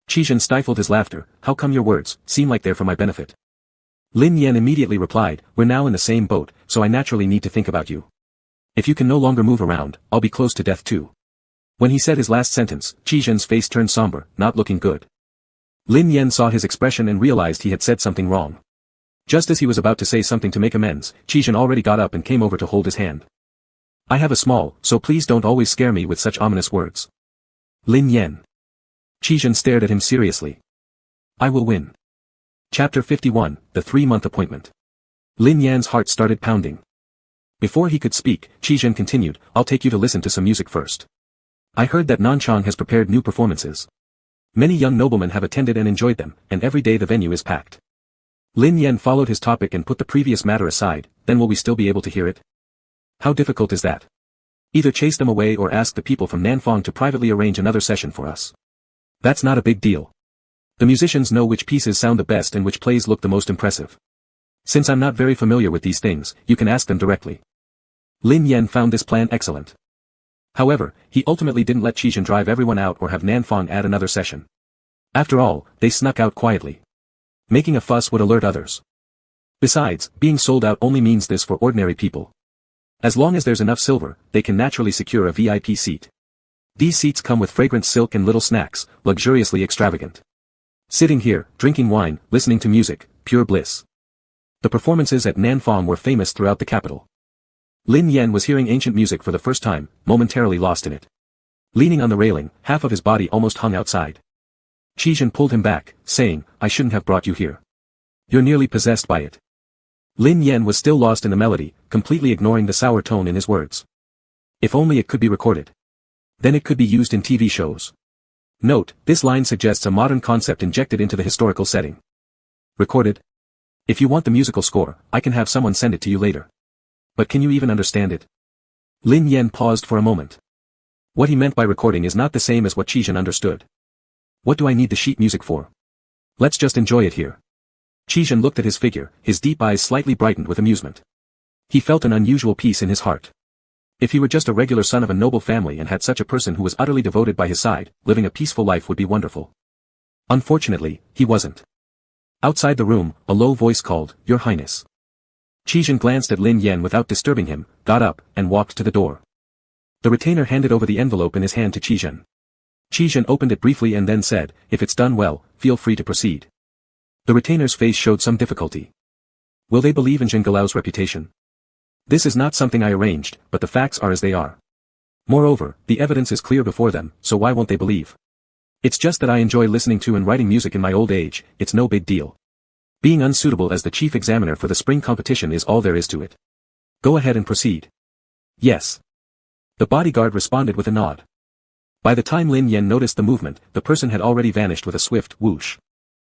Qizhen stifled his laughter, how come your words seem like they're for my benefit? Lin Yan immediately replied, we're now in the same boat, so I naturally need to think about you. If you can no longer move around, I'll be close to death too. When he said his last sentence, Qi Zhen's face turned somber, not looking good. Lin Yan saw his expression and realized he had said something wrong. Just as he was about to say something to make amends, Qi Zhen already got up and came over to hold his hand. I have a small, so please don't always scare me with such ominous words. Lin Yan. Qi Zhen stared at him seriously. I will win. Chapter 51, The 3-Month Appointment. Lin Yan's heart started pounding. Before he could speak, Qi Zhen continued, I'll take you to listen to some music first. I heard that Nanchang has prepared new performances. Many young noblemen have attended and enjoyed them, and every day the venue is packed. Lin Yan followed his topic and put the previous matter aside, then will we still be able to hear it? How difficult is that? Either chase them away or ask the people from Nanfang to privately arrange another session for us. That's not a big deal. The musicians know which pieces sound the best and which plays look the most impressive. Since I'm not very familiar with these things, you can ask them directly. Lin Yan found this plan excellent. However, he ultimately didn't let Qi Zhen drive everyone out or have Nanfang add another session. After all, they snuck out quietly. Making a fuss would alert others. Besides, being sold out only means this for ordinary people. As long as there's enough silver, they can naturally secure a VIP seat. These seats come with fragrant silk and little snacks, luxuriously extravagant. Sitting here, drinking wine, listening to music, pure bliss. The performances at Nanfang were famous throughout the capital. Lin Yan was hearing ancient music for the first time, momentarily lost in it. Leaning on the railing, half of his body almost hung outside. Qi Zhen pulled him back, saying, I shouldn't have brought you here. You're nearly possessed by it. Lin Yan was still lost in the melody, completely ignoring the sour tone in his words. If only it could be recorded. Then it could be used in TV shows. Note, this line suggests a modern concept injected into the historical setting. Recorded? If you want the musical score, I can have someone send it to you later. But can you even understand it? Lin Yan paused for a moment. What he meant by recording is not the same as what Qi Zhen understood. What do I need the sheet music for? Let's just enjoy it here. Qi Zhen looked at his figure, his deep eyes slightly brightened with amusement. He felt an unusual peace in his heart. If he were just a regular son of a noble family and had such a person who was utterly devoted by his side, living a peaceful life would be wonderful. Unfortunately, he wasn't. Outside the room, a low voice called, Your Highness. Qi Zhen glanced at Lin Yan without disturbing him, got up, and walked to the door. The retainer handed over the envelope in his hand to Qi Zhen. Qi Zhen opened it briefly and then said, If it's done well, feel free to proceed. The retainer's face showed some difficulty. Will they believe in Zhen Galao's reputation? This is not something I arranged, but the facts are as they are. Moreover, the evidence is clear before them, so why won't they believe? It's just that I enjoy listening to and writing music in my old age, it's no big deal. Being unsuitable as the chief examiner for the spring competition is all there is to it. Go ahead and proceed. Yes. The bodyguard responded with a nod. By the time Lin Yan noticed the movement, the person had already vanished with a swift whoosh.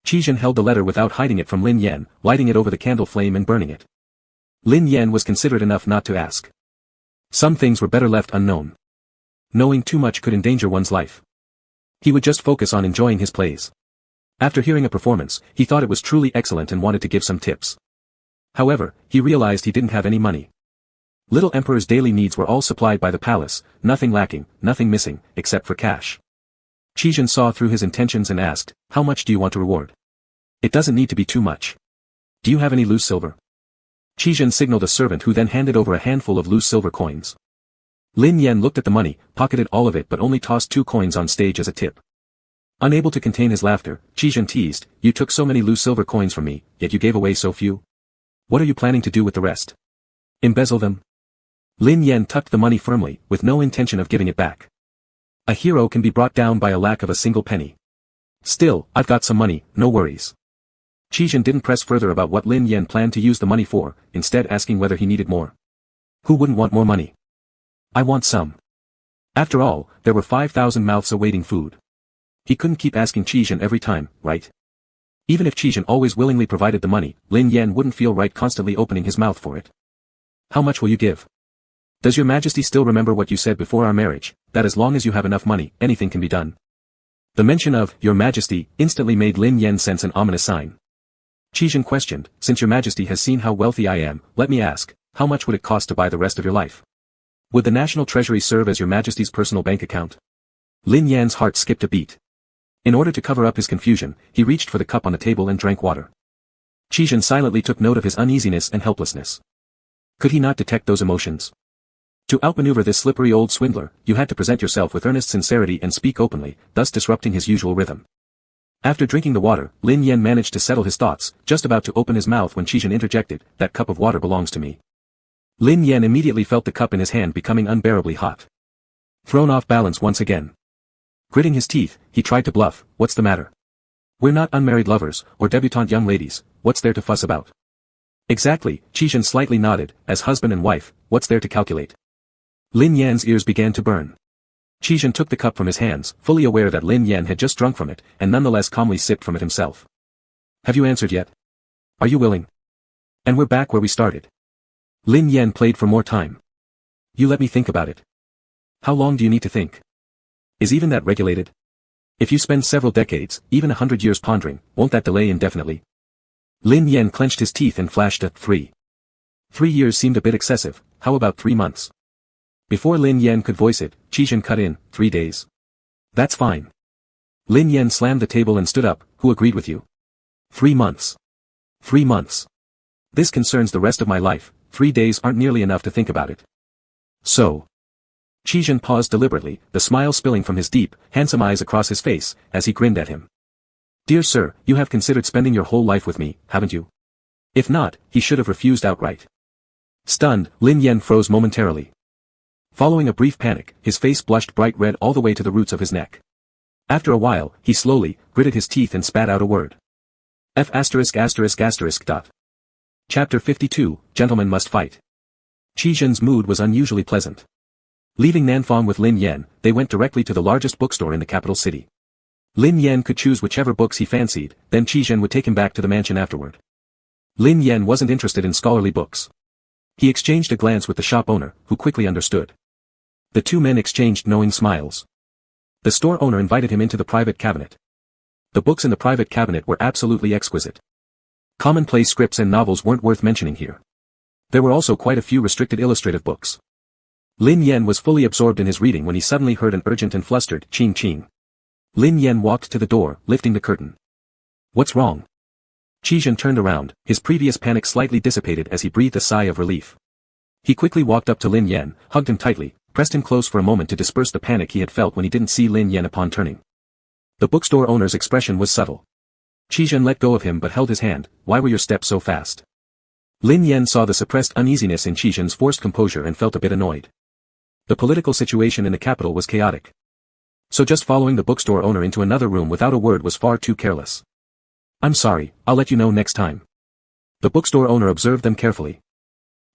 Qi Zhen held the letter without hiding it from Lin Yan, lighting it over the candle flame and burning it. Lin Yan was considerate enough not to ask. Some things were better left unknown. Knowing too much could endanger one's life. He would just focus on enjoying his plays. After hearing a performance, he thought it was truly excellent and wanted to give some tips. However, he realized he didn't have any money. Little Emperor's daily needs were all supplied by the palace, nothing lacking, nothing missing, except for cash. Qi Zhen saw through his intentions and asked, How much do you want to reward? It doesn't need to be too much. Do you have any loose silver? Qi Zhen signaled a servant who then handed over a handful of loose silver coins. Lin Yan looked at the money, pocketed all of it but only tossed 2 coins on stage as a tip. Unable to contain his laughter, Qi Zhen teased, You took so many loose silver coins from me, yet you gave away so few? What are you planning to do with the rest? Embezzle them? Lin Yan tucked the money firmly, with no intention of giving it back. A hero can be brought down by a lack of a single penny. Still, I've got some money, no worries. Qi Zhen didn't press further about what Lin Yan planned to use the money for, instead asking whether he needed more. Who wouldn't want more money? I want some. After all, there were 5,000 mouths awaiting food. He couldn't keep asking Qi Zhen every time, right? Even if Qi Zhen always willingly provided the money, Lin Yan wouldn't feel right constantly opening his mouth for it. How much will you give? Does your majesty still remember what you said before our marriage, that as long as you have enough money, anything can be done? The mention of, your majesty, instantly made Lin Yan sense an ominous sign. Qi Zhen questioned, Since your majesty has seen how wealthy I am, let me ask, how much would it cost to buy the rest of your life? Would the national treasury serve as your majesty's personal bank account? Lin Yan's heart skipped a beat. In order to cover up his confusion, he reached for the cup on the table and drank water. Qi Zhen silently took note of his uneasiness and helplessness. Could he not detect those emotions? To outmaneuver this slippery old swindler, you had to present yourself with earnest sincerity and speak openly, thus disrupting his usual rhythm. After drinking the water, Lin Yen managed to settle his thoughts, just about to open his mouth when Qizhen interjected, "That cup of water belongs to me." Lin Yen immediately felt the cup in his hand becoming unbearably hot. Thrown off balance once again. Gritting his teeth, he tried to bluff, "What's the matter? We're not unmarried lovers, or debutante young ladies, what's there to fuss about?" "Exactly," Qizhen slightly nodded, "as husband and wife, what's there to calculate?" Lin Yan's ears began to burn. Qizhen took the cup from his hands, fully aware that Lin Yan had just drunk from it, and nonetheless calmly sipped from it himself. "Have you answered yet? Are you willing? And we're back where we started." Lin Yan played for more time. "You let me think about it." "How long do you need to think? Is even that regulated? If you spend several decades, even 100 years pondering, won't that delay indefinitely?" Lin Yan clenched his teeth and flashed a 3. 3 years seemed a bit excessive, how about 3 months? Before Lin Yan could voice it, Qizhen cut in, 3 days. "That's fine." Lin Yan slammed the table and stood up, "Who agreed with you? 3 months. 3 months. This concerns the rest of my life, 3 days aren't nearly enough to think about it." "So." Qizhen paused deliberately, the smile spilling from his deep, handsome eyes across his face, as he grinned at him. "Dear sir, you have considered spending your whole life with me, haven't you?" If not, he should have refused outright. Stunned, Lin Yan froze momentarily. Following a brief panic, his face blushed bright red all the way to the roots of his neck. After a while, he slowly, gritted his teeth and spat out a word. F******. Chapter 52, Gentlemen Must Fight. Qizhen's mood was unusually pleasant. Leaving Nanfang with Lin Yan, they went directly to the largest bookstore in the capital city. Lin Yan could choose whichever books he fancied, then Qizhen would take him back to the mansion afterward. Lin Yan wasn't interested in scholarly books. He exchanged a glance with the shop owner, who quickly understood. The two men exchanged knowing smiles. The store owner invited him into the private cabinet. The books in the private cabinet were absolutely exquisite. Commonplace scripts and novels weren't worth mentioning here. There were also quite a few restricted illustrative books. Lin Yan was fully absorbed in his reading when he suddenly heard an urgent and flustered ching ching. Lin Yan walked to the door, lifting the curtain. "What's wrong?" Qizhen turned around, his previous panic slightly dissipated as he breathed a sigh of relief. He quickly walked up to Lin Yan, hugged him tightly, pressed him close for a moment to disperse the panic he had felt when he didn't see Lin Yan upon turning. The bookstore owner's expression was subtle. Qizhen let go of him but held his hand. "Why were your steps so fast?" Lin Yan saw the suppressed uneasiness in Qizhen's forced composure and felt a bit annoyed. The political situation in the capital was chaotic. So just following the bookstore owner into another room without a word was far too careless. "I'm sorry, I'll let you know next time." The bookstore owner observed them carefully.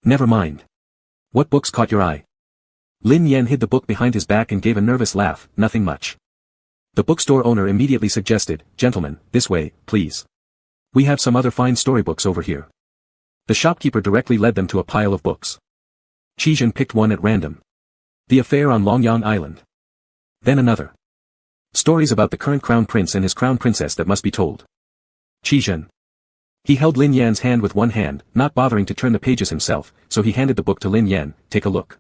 "Never mind. What books caught your eye?" Lin Yan hid the book behind his back and gave a nervous laugh. "Nothing much." The bookstore owner immediately suggested, "Gentlemen, this way, please. We have some other fine storybooks over here." The shopkeeper directly led them to a pile of books. Qizhen picked one at random. The Affair on Longyang Island. Then another. Stories about the current crown prince and his crown princess that must be told. Qizhen. He held Lin Yan's hand with one hand, not bothering to turn the pages himself, so he handed the book to Lin Yan. "Take a look."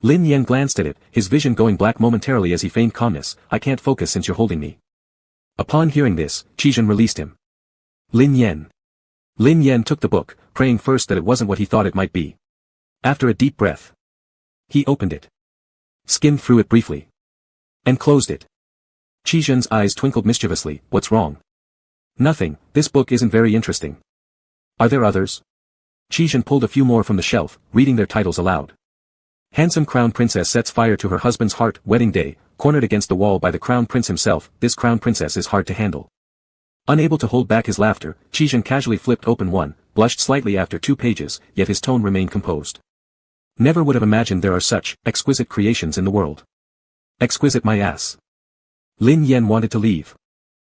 Lin Yan glanced at it, his vision going black momentarily as he feigned calmness. "I can't focus since you're holding me." Upon hearing this, Qizhen released him. Lin Yan. Lin Yan took the book, praying first that it wasn't what he thought it might be. After a deep breath, he opened it. Skimmed through it briefly. And closed it. Qizhen's eyes twinkled mischievously. "What's wrong?" "Nothing, this book isn't very interesting." "Are there others?" Qizhen pulled a few more from the shelf, reading their titles aloud. Handsome Crown Princess sets fire to her husband's heart. Wedding day, cornered against the wall by the Crown Prince himself. This Crown Princess is hard to handle. Unable to hold back his laughter, Qizhen casually flipped open one, blushed slightly after 2 pages, yet his tone remained composed. "Never would have imagined there are such exquisite creations in the world." "Exquisite my ass." Lin Yan wanted to leave.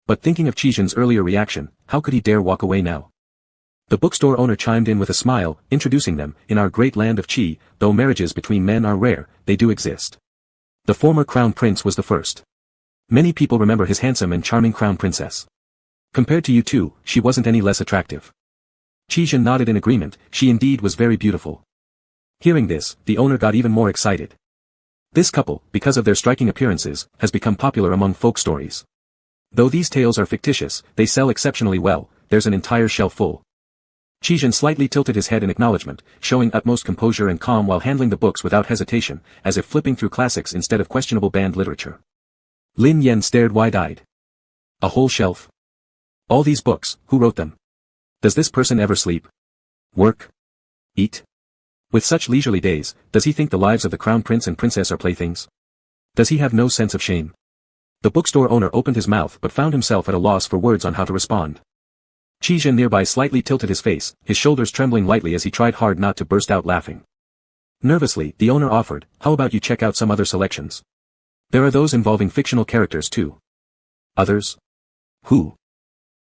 But thinking of Qizhen's earlier reaction, how could he dare walk away now? The bookstore owner chimed in with a smile, introducing them. "In our great land of Qi, though marriages between men are rare, they do exist. The former crown prince was the first. Many people remember his handsome and charming crown princess. Compared to you two, she wasn't any less attractive." Qizhen nodded in agreement. She indeed was very beautiful. Hearing this, the owner got even more excited. This couple, because of their striking appearances, has become popular among folk stories. Though these tales are fictitious, they sell exceptionally well. There's an entire shelf full. Qizhen slightly tilted his head in acknowledgement, showing utmost composure and calm while handling the books without hesitation, as if flipping through classics instead of questionable banned literature. Lin Yan stared wide-eyed. A whole shelf? All these books, who wrote them? Does this person ever sleep? Work? Eat? With such leisurely days, does he think the lives of the crown prince and princess are playthings? Does he have no sense of shame? The bookstore owner opened his mouth but found himself at a loss for words on how to respond. Qizhen nearby slightly tilted his face, his shoulders trembling lightly as he tried hard not to burst out laughing. Nervously, the owner offered, how about you check out some other selections? There are those involving fictional characters too. Others? Who?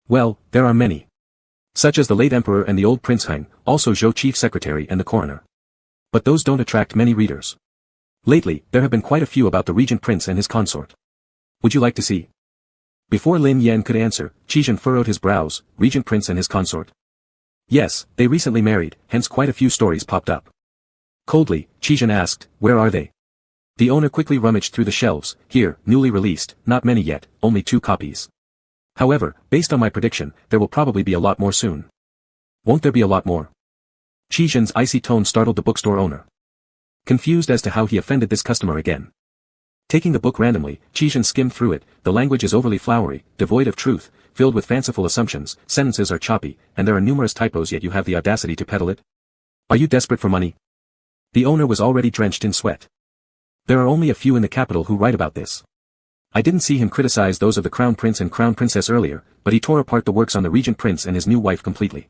Well, there are many. Such as the late emperor and the old Prince Heng, also Zhou chief secretary and the coroner. But those don't attract many readers. Lately, there have been quite a few about the regent prince and his consort. Would you like to see? Before Lin Yan could answer, Qizhen furrowed his brows, regent prince and his consort. Yes, they recently married, hence quite a few stories popped up. Coldly, Qizhen asked, where are they? The owner quickly rummaged through the shelves, here, newly released, not many yet, only 2 copies. However, based on my prediction, there will probably be a lot more soon. Won't there be a lot more? Qizhen's icy tone startled the bookstore owner. Confused as to how he offended this customer again. Taking the book randomly, Qizhen skimmed through it. The language is overly flowery, devoid of truth, filled with fanciful assumptions, sentences are choppy, and there are numerous typos yet you have the audacity to peddle it? Are you desperate for money? The owner was already drenched in sweat. There are only a few in the capital who write about this. I didn't see him criticize those of the crown prince and crown princess earlier, but he tore apart the works on the regent prince and his new wife completely.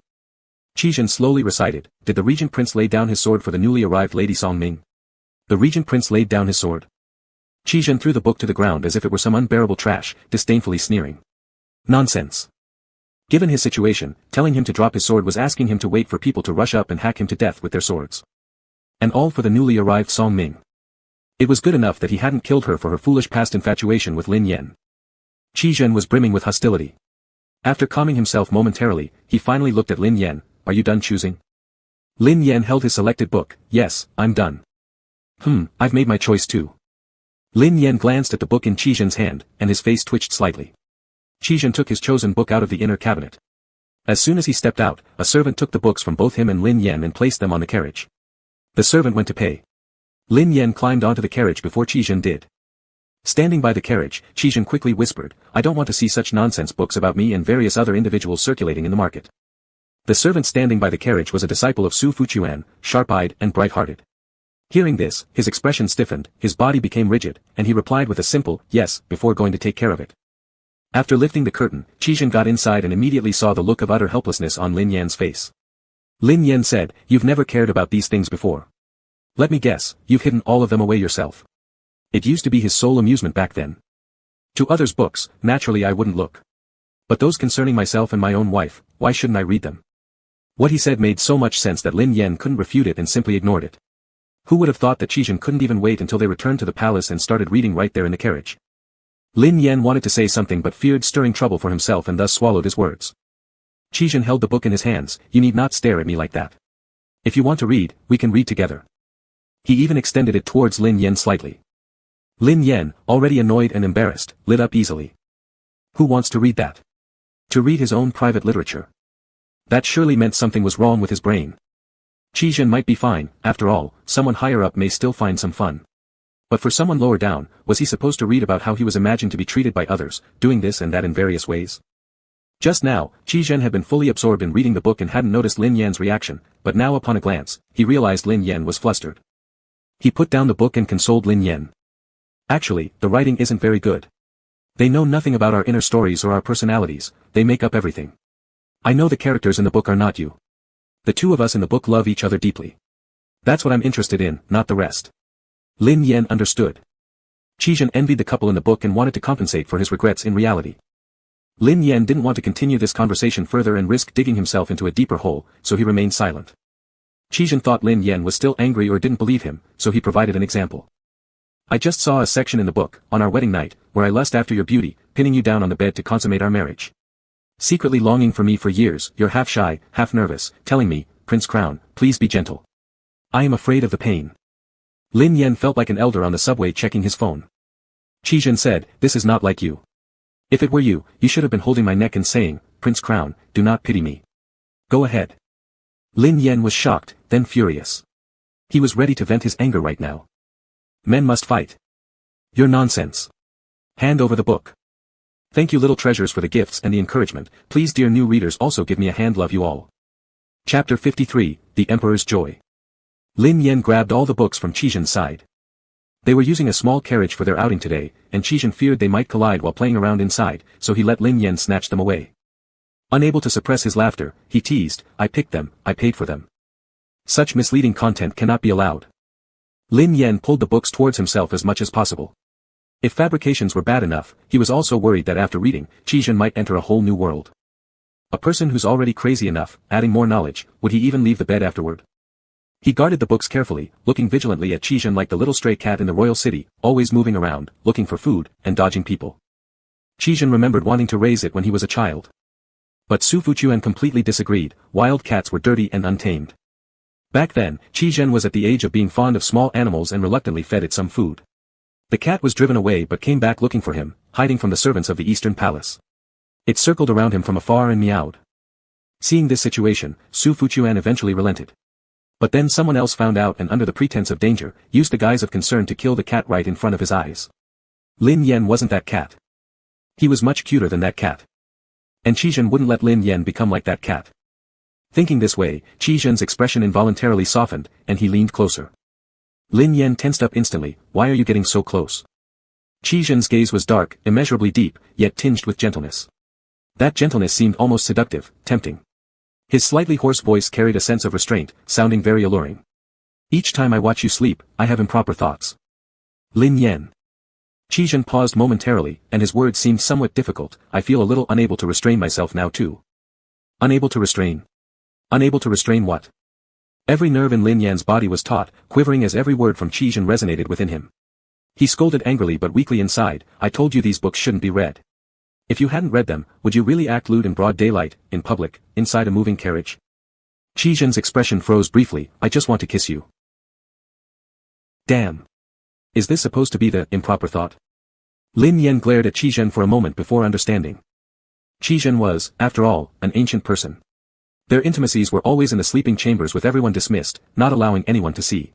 Qizhen slowly recited, did the regent prince lay down his sword for the newly arrived Lady Songming? The regent prince laid down his sword. Qizhen threw the book to the ground as if it were some unbearable trash, disdainfully sneering. Nonsense. Given his situation, telling him to drop his sword was asking him to wait for people to rush up and hack him to death with their swords. And all for the newly arrived Songming. It was good enough that he hadn't killed her for her foolish past infatuation with Lin Yan. Qizhen was brimming with hostility. After calming himself momentarily, he finally looked at Lin Yan, are you done choosing? Lin Yan held his selected book, yes, I'm done. I've made my choice too. Lin Yan glanced at the book in Qizhen's hand, and his face twitched slightly. Qizhen took his chosen book out of the inner cabinet. As soon as he stepped out, a servant took the books from both him and Lin Yan and placed them on the carriage. The servant went to pay. Lin Yan climbed onto the carriage before Qizhen did. Standing by the carriage, Qizhen quickly whispered, I don't want to see such nonsense books about me and various other individuals circulating in the market. The servant standing by the carriage was a disciple of Su Fuquan, sharp-eyed and bright-hearted. Hearing this, his expression stiffened, his body became rigid, and he replied with a simple, yes, before going to take care of it. After lifting the curtain, Qizhen got inside and immediately saw the look of utter helplessness on Lin Yan's face. Lin Yan said, you've never cared about these things before. Let me guess, you've hidden all of them away yourself. It used to be his sole amusement back then. To others' books, naturally I wouldn't look. But those concerning myself and my own wife, why shouldn't I read them? What he said made so much sense that Lin Yan couldn't refute it and simply ignored it. Who would have thought that Qizhen couldn't even wait until they returned to the palace and started reading right there in the carriage? Lin Yan wanted to say something but feared stirring trouble for himself and thus swallowed his words. Qizhen held the book in his hands, you need not stare at me like that. If you want to read, we can read together. He even extended it towards Lin Yan slightly. Lin Yan, already annoyed and embarrassed, lit up easily. Who wants to read that? To read his own private literature. That surely meant something was wrong with his brain. Qizhen might be fine, after all, someone higher up may still find some fun. But for someone lower down, was he supposed to read about how he was imagined to be treated by others, doing this and that in various ways? Just now, Qizhen had been fully absorbed in reading the book and hadn't noticed Lin Yan's reaction, but now upon a glance, he realized Lin Yan was flustered. He put down the book and consoled Lin Yan. Actually, the writing isn't very good. They know nothing about our inner stories or our personalities, they make up everything. I know the characters in the book are not you. The two of us in the book love each other deeply. That's what I'm interested in, not the rest. Lin Yan understood. Qizhen envied the couple in the book and wanted to compensate for his regrets in reality. Lin Yan didn't want to continue this conversation further and risk digging himself into a deeper hole, so he remained silent. Qizhen thought Lin Yan was still angry or didn't believe him, so he provided an example. I just saw a section in the book, on our wedding night, where I lust after your beauty, pinning you down on the bed to consummate our marriage. Secretly longing for me for years, you're half shy, half nervous, telling me, Prince Crown, please be gentle. I am afraid of the pain. Lin Yan felt like an elder on the subway checking his phone. Qizhen said, this is not like you. If it were you, you should have been holding my neck and saying, Prince Crown, do not pity me. Go ahead. Lin Yan was shocked, then furious. He was ready to vent his anger right now. Men must fight. You're nonsense. Hand over the book. Thank you little treasures for the gifts and the encouragement. Please dear new readers also give me a hand. Love you all. Chapter 53, The Emperor's Joy. Lin Yan grabbed all the books from Qizhen's side. They were using a small carriage for their outing today, and Qizhen feared they might collide while playing around inside, so he let Lin Yan snatch them away. Unable to suppress his laughter, he teased, I picked them, I paid for them. Such misleading content cannot be allowed. Lin Yan pulled the books towards himself as much as possible. If fabrications were bad enough, he was also worried that after reading, Qizhen might enter a whole new world. A person who's already crazy enough, adding more knowledge, would he even leave the bed afterward? He guarded the books carefully, looking vigilantly at Qizhen like the little stray cat in the royal city, always moving around, looking for food, and dodging people. Qizhen remembered wanting to raise it when he was a child. But Su Fuchuan completely disagreed, wild cats were dirty and untamed. Back then, Qizhen was at the age of being fond of small animals and reluctantly fed it some food. The cat was driven away but came back looking for him, hiding from the servants of the Eastern Palace. It circled around him from afar and meowed. Seeing this situation, Su Fuchuan eventually relented. But then someone else found out and under the pretense of danger, used the guise of concern to kill the cat right in front of his eyes. Lin Yan wasn't that cat. He was much cuter than that cat. And Qizhen wouldn't let Lin Yan become like that cat. Thinking this way, Qizhen's expression involuntarily softened, and he leaned closer. Lin Yan tensed up instantly, why are you getting so close? Qizhen's gaze was dark, immeasurably deep, yet tinged with gentleness. That gentleness seemed almost seductive, tempting. His slightly hoarse voice carried a sense of restraint, sounding very alluring. Each time I watch you sleep, I have improper thoughts. Lin Yan. Qizhen paused momentarily, and his words seemed somewhat difficult, I feel a little unable to restrain myself now too. Unable to restrain? Unable to restrain what? Every nerve in Lin Yan's body was taut, quivering as every word from Qizhen resonated within him. He scolded angrily but weakly inside, I told you these books shouldn't be read. If you hadn't read them, would you really act lewd in broad daylight, in public, inside a moving carriage? Qizhen's expression froze briefly, I just want to kiss you. Damn. Is this supposed to be the improper thought? Lin Yan glared at Qizhen for a moment before understanding. Qizhen was, after all, an ancient person. Their intimacies were always in the sleeping chambers with everyone dismissed, not allowing anyone to see.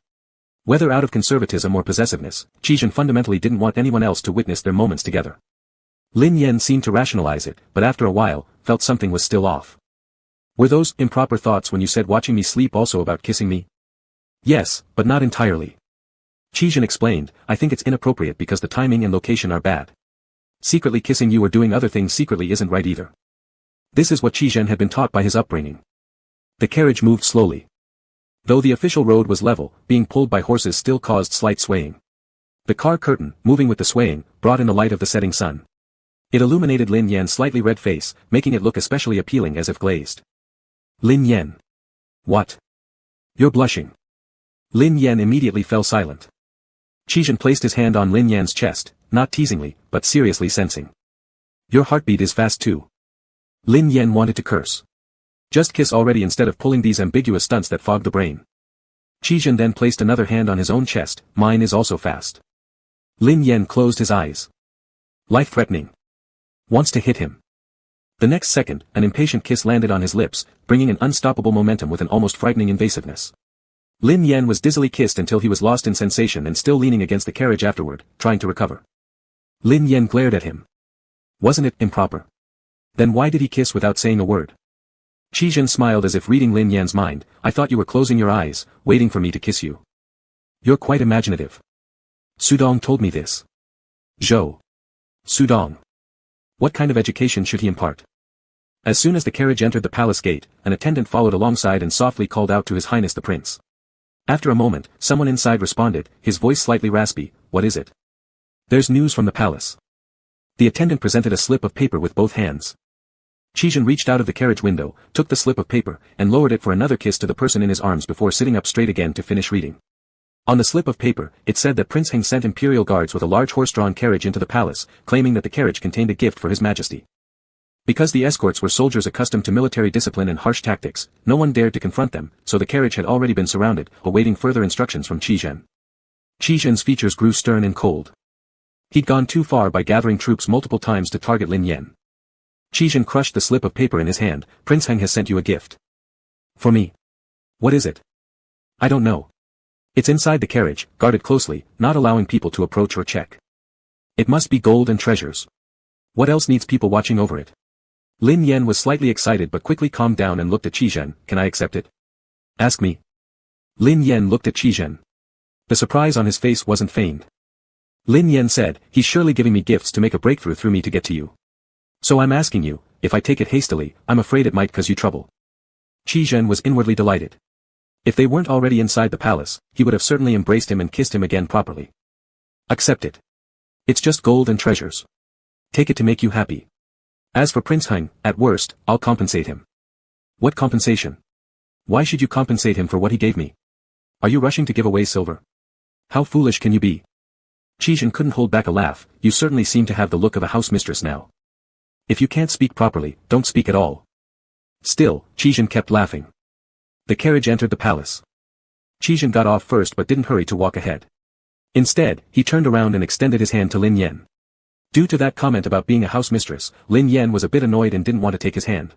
Whether out of conservatism or possessiveness, Qizhen fundamentally didn't want anyone else to witness their moments together. Lin Yan seemed to rationalize it, but after a while, felt something was still off. Were those improper thoughts when you said watching me sleep also about kissing me? Yes, but not entirely. Qizhen explained, I think it's inappropriate because the timing and location are bad. Secretly kissing you or doing other things secretly isn't right either. This is what Qizhen had been taught by his upbringing. The carriage moved slowly. Though the official road was level, being pulled by horses still caused slight swaying. The car curtain, moving with the swaying, brought in the light of the setting sun. It illuminated Lin Yan's slightly red face, making it look especially appealing as if glazed. Lin Yan. What? You're blushing. Lin Yan immediately fell silent. Qizhen placed his hand on Lin Yan's chest, not teasingly, but seriously sensing. Your heartbeat is fast too. Lin Yan wanted to curse. Just kiss already instead of pulling these ambiguous stunts that fog the brain. Qizhen then placed another hand on his own chest, mine is also fast. Lin Yan closed his eyes. Life-threatening. Wants to hit him. The next second, an impatient kiss landed on his lips, bringing an unstoppable momentum with an almost frightening invasiveness. Lin Yan was dizzily kissed until he was lost in sensation and still leaning against the carriage afterward, trying to recover. Lin Yan glared at him. Wasn't it improper? Then why did he kiss without saying a word? Qizhen smiled as if reading Lin Yan's mind, I thought you were closing your eyes, waiting for me to kiss you. You're quite imaginative. Sudong told me this. Zhou. Sudong. What kind of education should he impart? As soon as the carriage entered the palace gate, an attendant followed alongside and softly called out to His Highness the Prince. After a moment, someone inside responded, his voice slightly raspy, what is it? There's news from the palace. The attendant presented a slip of paper with both hands. Qizhen reached out of the carriage window, took the slip of paper, and lowered it for another kiss to the person in his arms before sitting up straight again to finish reading. On the slip of paper, it said that Prince Heng sent imperial guards with a large horse-drawn carriage into the palace, claiming that the carriage contained a gift for His Majesty. Because the escorts were soldiers accustomed to military discipline and harsh tactics, no one dared to confront them, so the carriage had already been surrounded, awaiting further instructions from Qizhen. Qizhen's features grew stern and cold. He'd gone too far by gathering troops multiple times to target Lin Yan. Qizhen crushed the slip of paper in his hand, Prince Heng has sent you a gift. For me. What is it? I don't know. It's inside the carriage, guarded closely, not allowing people to approach or check. It must be gold and treasures. What else needs people watching over it? Lin Yan was slightly excited but quickly calmed down and looked at Qi Zhen. Can I accept it? Ask me. Lin Yan looked at Qi Zhen. The surprise on his face wasn't feigned. Lin Yan said, he's surely giving me gifts to make a breakthrough through me to get to you. So I'm asking you, if I take it hastily, I'm afraid it might cause you trouble. Qi Zhen was inwardly delighted. If they weren't already inside the palace, he would have certainly embraced him and kissed him again properly. Accept it. It's just gold and treasures. Take it to make you happy. As for Prince Heng, at worst, I'll compensate him. What compensation? Why should you compensate him for what he gave me? Are you rushing to give away silver? How foolish can you be? Qi Zhen couldn't hold back a laugh. You certainly seem to have the look of a house mistress now. If you can't speak properly, don't speak at all. Still, Qi Zhen kept laughing. The carriage entered the palace. Qi Zhen got off first but didn't hurry to walk ahead. Instead, he turned around and extended his hand to Lin Yan. Due to that comment about being a house mistress, Lin Yan was a bit annoyed and didn't want to take his hand.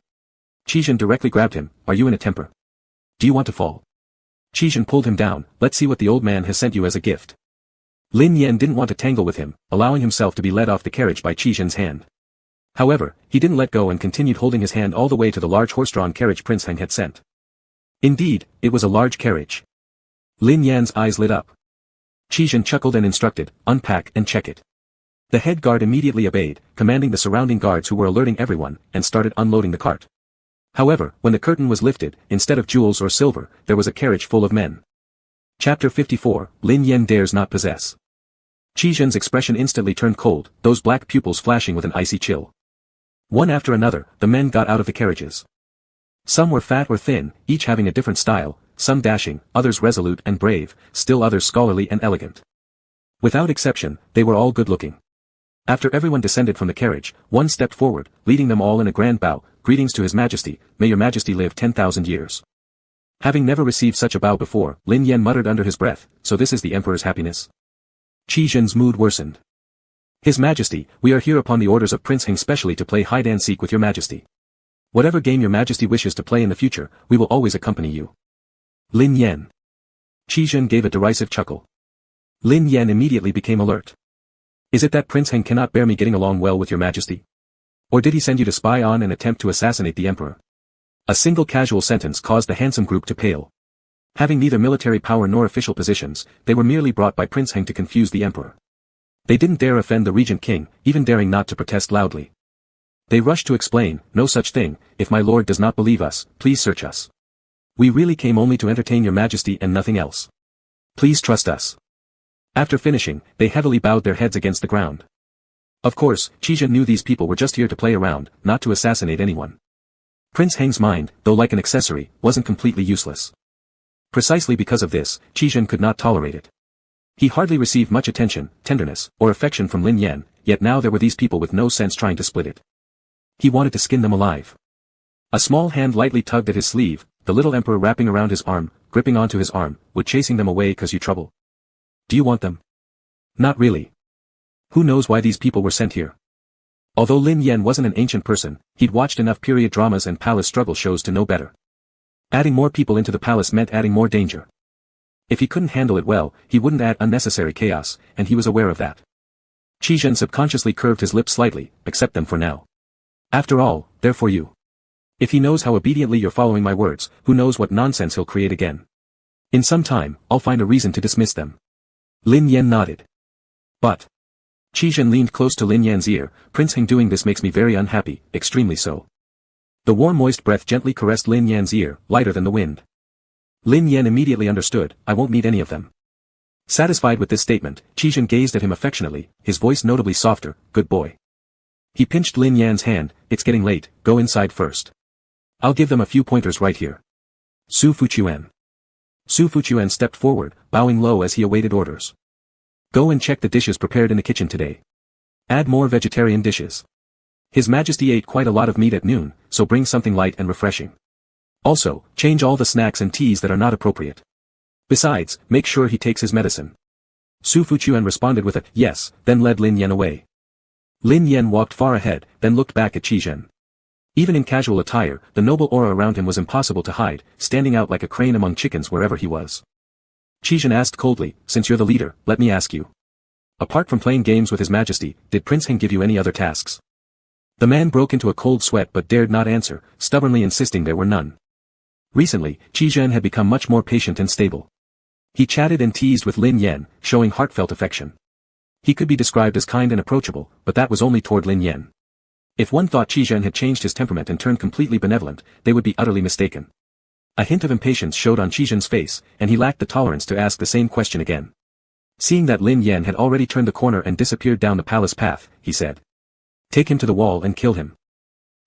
Qi Zhen directly grabbed him. Are you in a temper? Do you want to fall? Qi Zhen pulled him down. Let's see what the old man has sent you as a gift. Lin Yan didn't want to tangle with him, allowing himself to be led off the carriage by Qi Zhen's hand. However, he didn't let go and continued holding his hand all the way to the large horse-drawn carriage Prince Heng had sent. Indeed, it was a large carriage. Lin Yan's eyes lit up. Qi Zhen chuckled and instructed, unpack and check it. The head guard immediately obeyed, commanding the surrounding guards who were alerting everyone, and started unloading the cart. However, when the curtain was lifted, instead of jewels or silver, there was a carriage full of men. Chapter 54, Lin Yan dares not possess. Qi Zhen's expression instantly turned cold, those black pupils flashing with an icy chill. One after another, the men got out of the carriages. Some were fat or thin, each having a different style, some dashing, others resolute and brave, still others scholarly and elegant. Without exception, they were all good-looking. After everyone descended from the carriage, one stepped forward, leading them all in a grand bow. Greetings to His Majesty, may your Majesty live 10,000 years. Having never received such a bow before, Lin Yan muttered under his breath, so this is the Emperor's happiness? Qi Zhen's mood worsened. His Majesty, we are here upon the orders of Prince Heng specially to play hide-and-seek with your Majesty. Whatever game your Majesty wishes to play in the future, we will always accompany you. Lin Yan. Qi Zhen gave a derisive chuckle. Lin Yan immediately became alert. Is it that Prince Heng cannot bear me getting along well with your Majesty? Or did he send you to spy on and attempt to assassinate the Emperor? A single casual sentence caused the handsome group to pale. Having neither military power nor official positions, they were merely brought by Prince Heng to confuse the Emperor. They didn't dare offend the Regent King, even daring not to protest loudly. They rushed to explain, no such thing, if my lord does not believe us, please search us. We really came only to entertain your Majesty and nothing else. Please trust us. After finishing, they heavily bowed their heads against the ground. Of course, Qi Zhen knew these people were just here to play around, not to assassinate anyone. Prince Heng's mind, though like an accessory, wasn't completely useless. Precisely because of this, Qi Zhen could not tolerate it. He hardly received much attention, tenderness, or affection from Lin Yan, yet now there were these people with no sense trying to split it. He wanted to skin them alive. A small hand lightly tugged at his sleeve, the little Emperor wrapping around his arm, gripping onto his arm, would chasing them away cause you trouble. Do you want them? Not really. Who knows why these people were sent here? Although Lin Yan wasn't an ancient person, he'd watched enough period dramas and palace struggle shows to know better. Adding more people into the palace meant adding more danger. If he couldn't handle it well, he wouldn't add unnecessary chaos, and he was aware of that. Qi Zhen subconsciously curved his lips slightly, accept them for now. After all, they're for you. If he knows how obediently you're following my words, who knows what nonsense he'll create again. In some time, I'll find a reason to dismiss them. Lin Yan nodded. But. Qi Zhen leaned close to Lin Yan's ear, Prince Heng doing this makes me very unhappy, extremely so. The warm moist breath gently caressed Lin Yan's ear, lighter than the wind. Lin Yan immediately understood, I won't meet any of them. Satisfied with this statement, Qi Zhen gazed at him affectionately, his voice notably softer, good boy. He pinched Lin Yan's hand, it's getting late, go inside first. I'll give them a few pointers right here. Su Fuquan. Su Fuquan stepped forward, bowing low as he awaited orders. Go and check the dishes prepared in the kitchen today. Add more vegetarian dishes. His Majesty ate quite a lot of meat at noon, so bring something light and refreshing. Also, change all the snacks and teas that are not appropriate. Besides, make sure he takes his medicine. Su Fuquan responded with a yes, then led Lin Yan away. Lin Yan walked far ahead, then looked back at Qi Zhen. Even in casual attire, the noble aura around him was impossible to hide, standing out like a crane among chickens wherever he was. Qizhen asked coldly, since you're the leader, let me ask you. Apart from playing games with His Majesty, did Prince Heng give you any other tasks? The man broke into a cold sweat but dared not answer, stubbornly insisting there were none. Recently, Qizhen had become much more patient and stable. He chatted and teased with Lin Yan, showing heartfelt affection. He could be described as kind and approachable, but that was only toward Lin Yan. If one thought Qizhen had changed his temperament and turned completely benevolent, they would be utterly mistaken. A hint of impatience showed on Qizhen's face, and he lacked the tolerance to ask the same question again. Seeing that Lin Yan had already turned the corner and disappeared down the palace path, he said. Take him to the wall and kill him.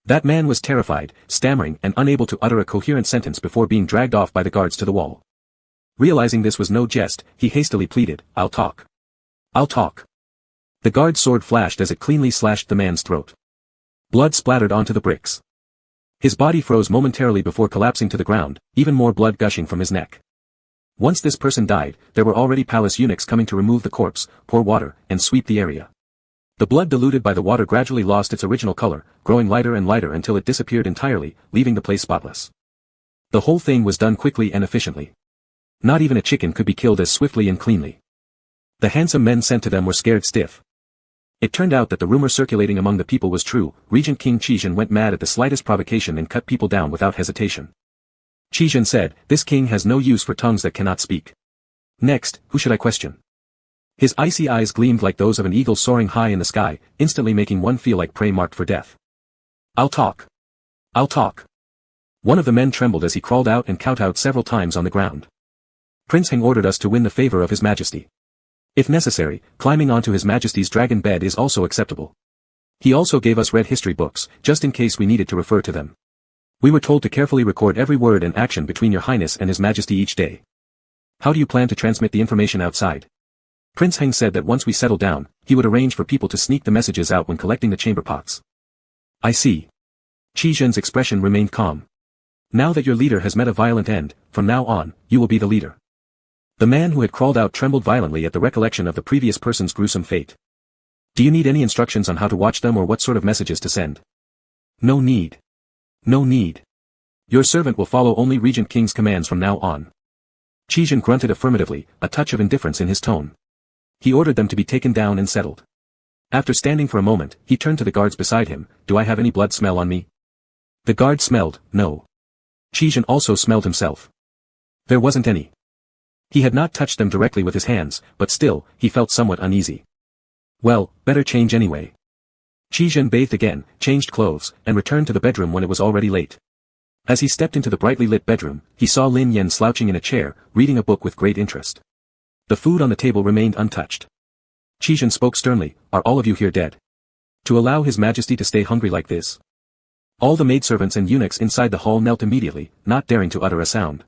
That man was terrified, stammering and unable to utter a coherent sentence before being dragged off by the guards to the wall. Realizing this was no jest, he hastily pleaded, I'll talk. I'll talk. The guard's sword flashed as it cleanly slashed the man's throat. Blood splattered onto the bricks. His body froze momentarily before collapsing to the ground, even more blood gushing from his neck. Once this person died, there were already palace eunuchs coming to remove the corpse, pour water, and sweep the area. The blood diluted by the water gradually lost its original color, growing lighter and lighter until it disappeared entirely, leaving the place spotless. The whole thing was done quickly and efficiently. Not even a chicken could be killed as swiftly and cleanly. The handsome men sent to them were scared stiff. It turned out that the rumor circulating among the people was true. Regent King Qizhen went mad at the slightest provocation and cut people down without hesitation. Qizhen said, this king has no use for tongues that cannot speak. Next, who should I question? His icy eyes gleamed like those of an eagle soaring high in the sky, instantly making one feel like prey marked for death. I'll talk. I'll talk. One of the men trembled as he crawled out and kowtowed several times on the ground. Prince Heng ordered us to win the favor of His Majesty. If necessary, climbing onto His Majesty's dragon bed is also acceptable. He also gave us red history books, just in case we needed to refer to them. We were told to carefully record every word and action between Your Highness and His Majesty each day. How do you plan to transmit the information outside? Prince Heng said that once we settled down, he would arrange for people to sneak the messages out when collecting the chamber pots. I see. Qizhen's expression remained calm. Now that your leader has met a violent end, from now on, you will be the leader. The man who had crawled out trembled violently at the recollection of the previous person's gruesome fate. Do you need any instructions on how to watch them or what sort of messages to send? No need. No need. Your servant will follow only Regent King's commands from now on. Qizhen grunted affirmatively, a touch of indifference in his tone. He ordered them to be taken down and settled. After standing for a moment, he turned to the guards beside him, do I have any blood smell on me? The guard smelled, no. Qizhen also smelled himself. There wasn't any. He had not touched them directly with his hands, but still, he felt somewhat uneasy. Well, better change anyway. Qizhen bathed again, changed clothes, and returned to the bedroom when it was already late. As he stepped into the brightly lit bedroom, he saw Lin Yan slouching in a chair, reading a book with great interest. The food on the table remained untouched. Qizhen spoke sternly, are all of you here dead? To allow His Majesty to stay hungry like this? All the maidservants and eunuchs inside the hall knelt immediately, not daring to utter a sound.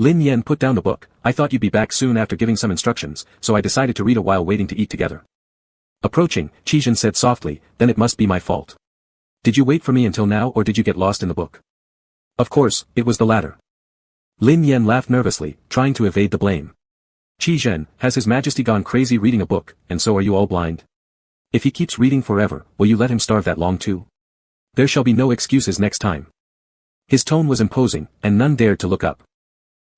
Lin Yan put down the book, I thought you'd be back soon after giving some instructions, so I decided to read a while waiting to eat together. Approaching, Qizhen said softly, then it must be my fault. Did you wait for me until now or did you get lost in the book? Of course, it was the latter. Lin Yan laughed nervously, trying to evade the blame. Qizhen, has His Majesty gone crazy reading a book, and so are you all blind? If he keeps reading forever, will you let him starve that long too? There shall be no excuses next time. His tone was imposing, and none dared to look up.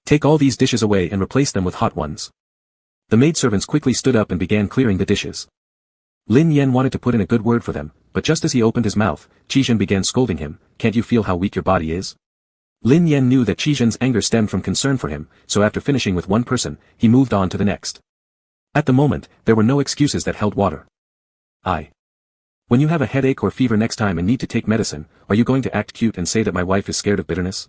Take all these dishes away and replace them with hot ones. The maidservants quickly stood up and began clearing the dishes. Lin Yan wanted to put in a good word for them, but just as he opened his mouth, Qizhen began scolding him, can't you feel how weak your body is? Lin Yan knew that Qizhen's anger stemmed from concern for him, so after finishing with one person, he moved on to the next. At the moment, there were no excuses that held water. When you have a headache or fever next time and need to take medicine, are you going to act cute and say that my wife is scared of bitterness?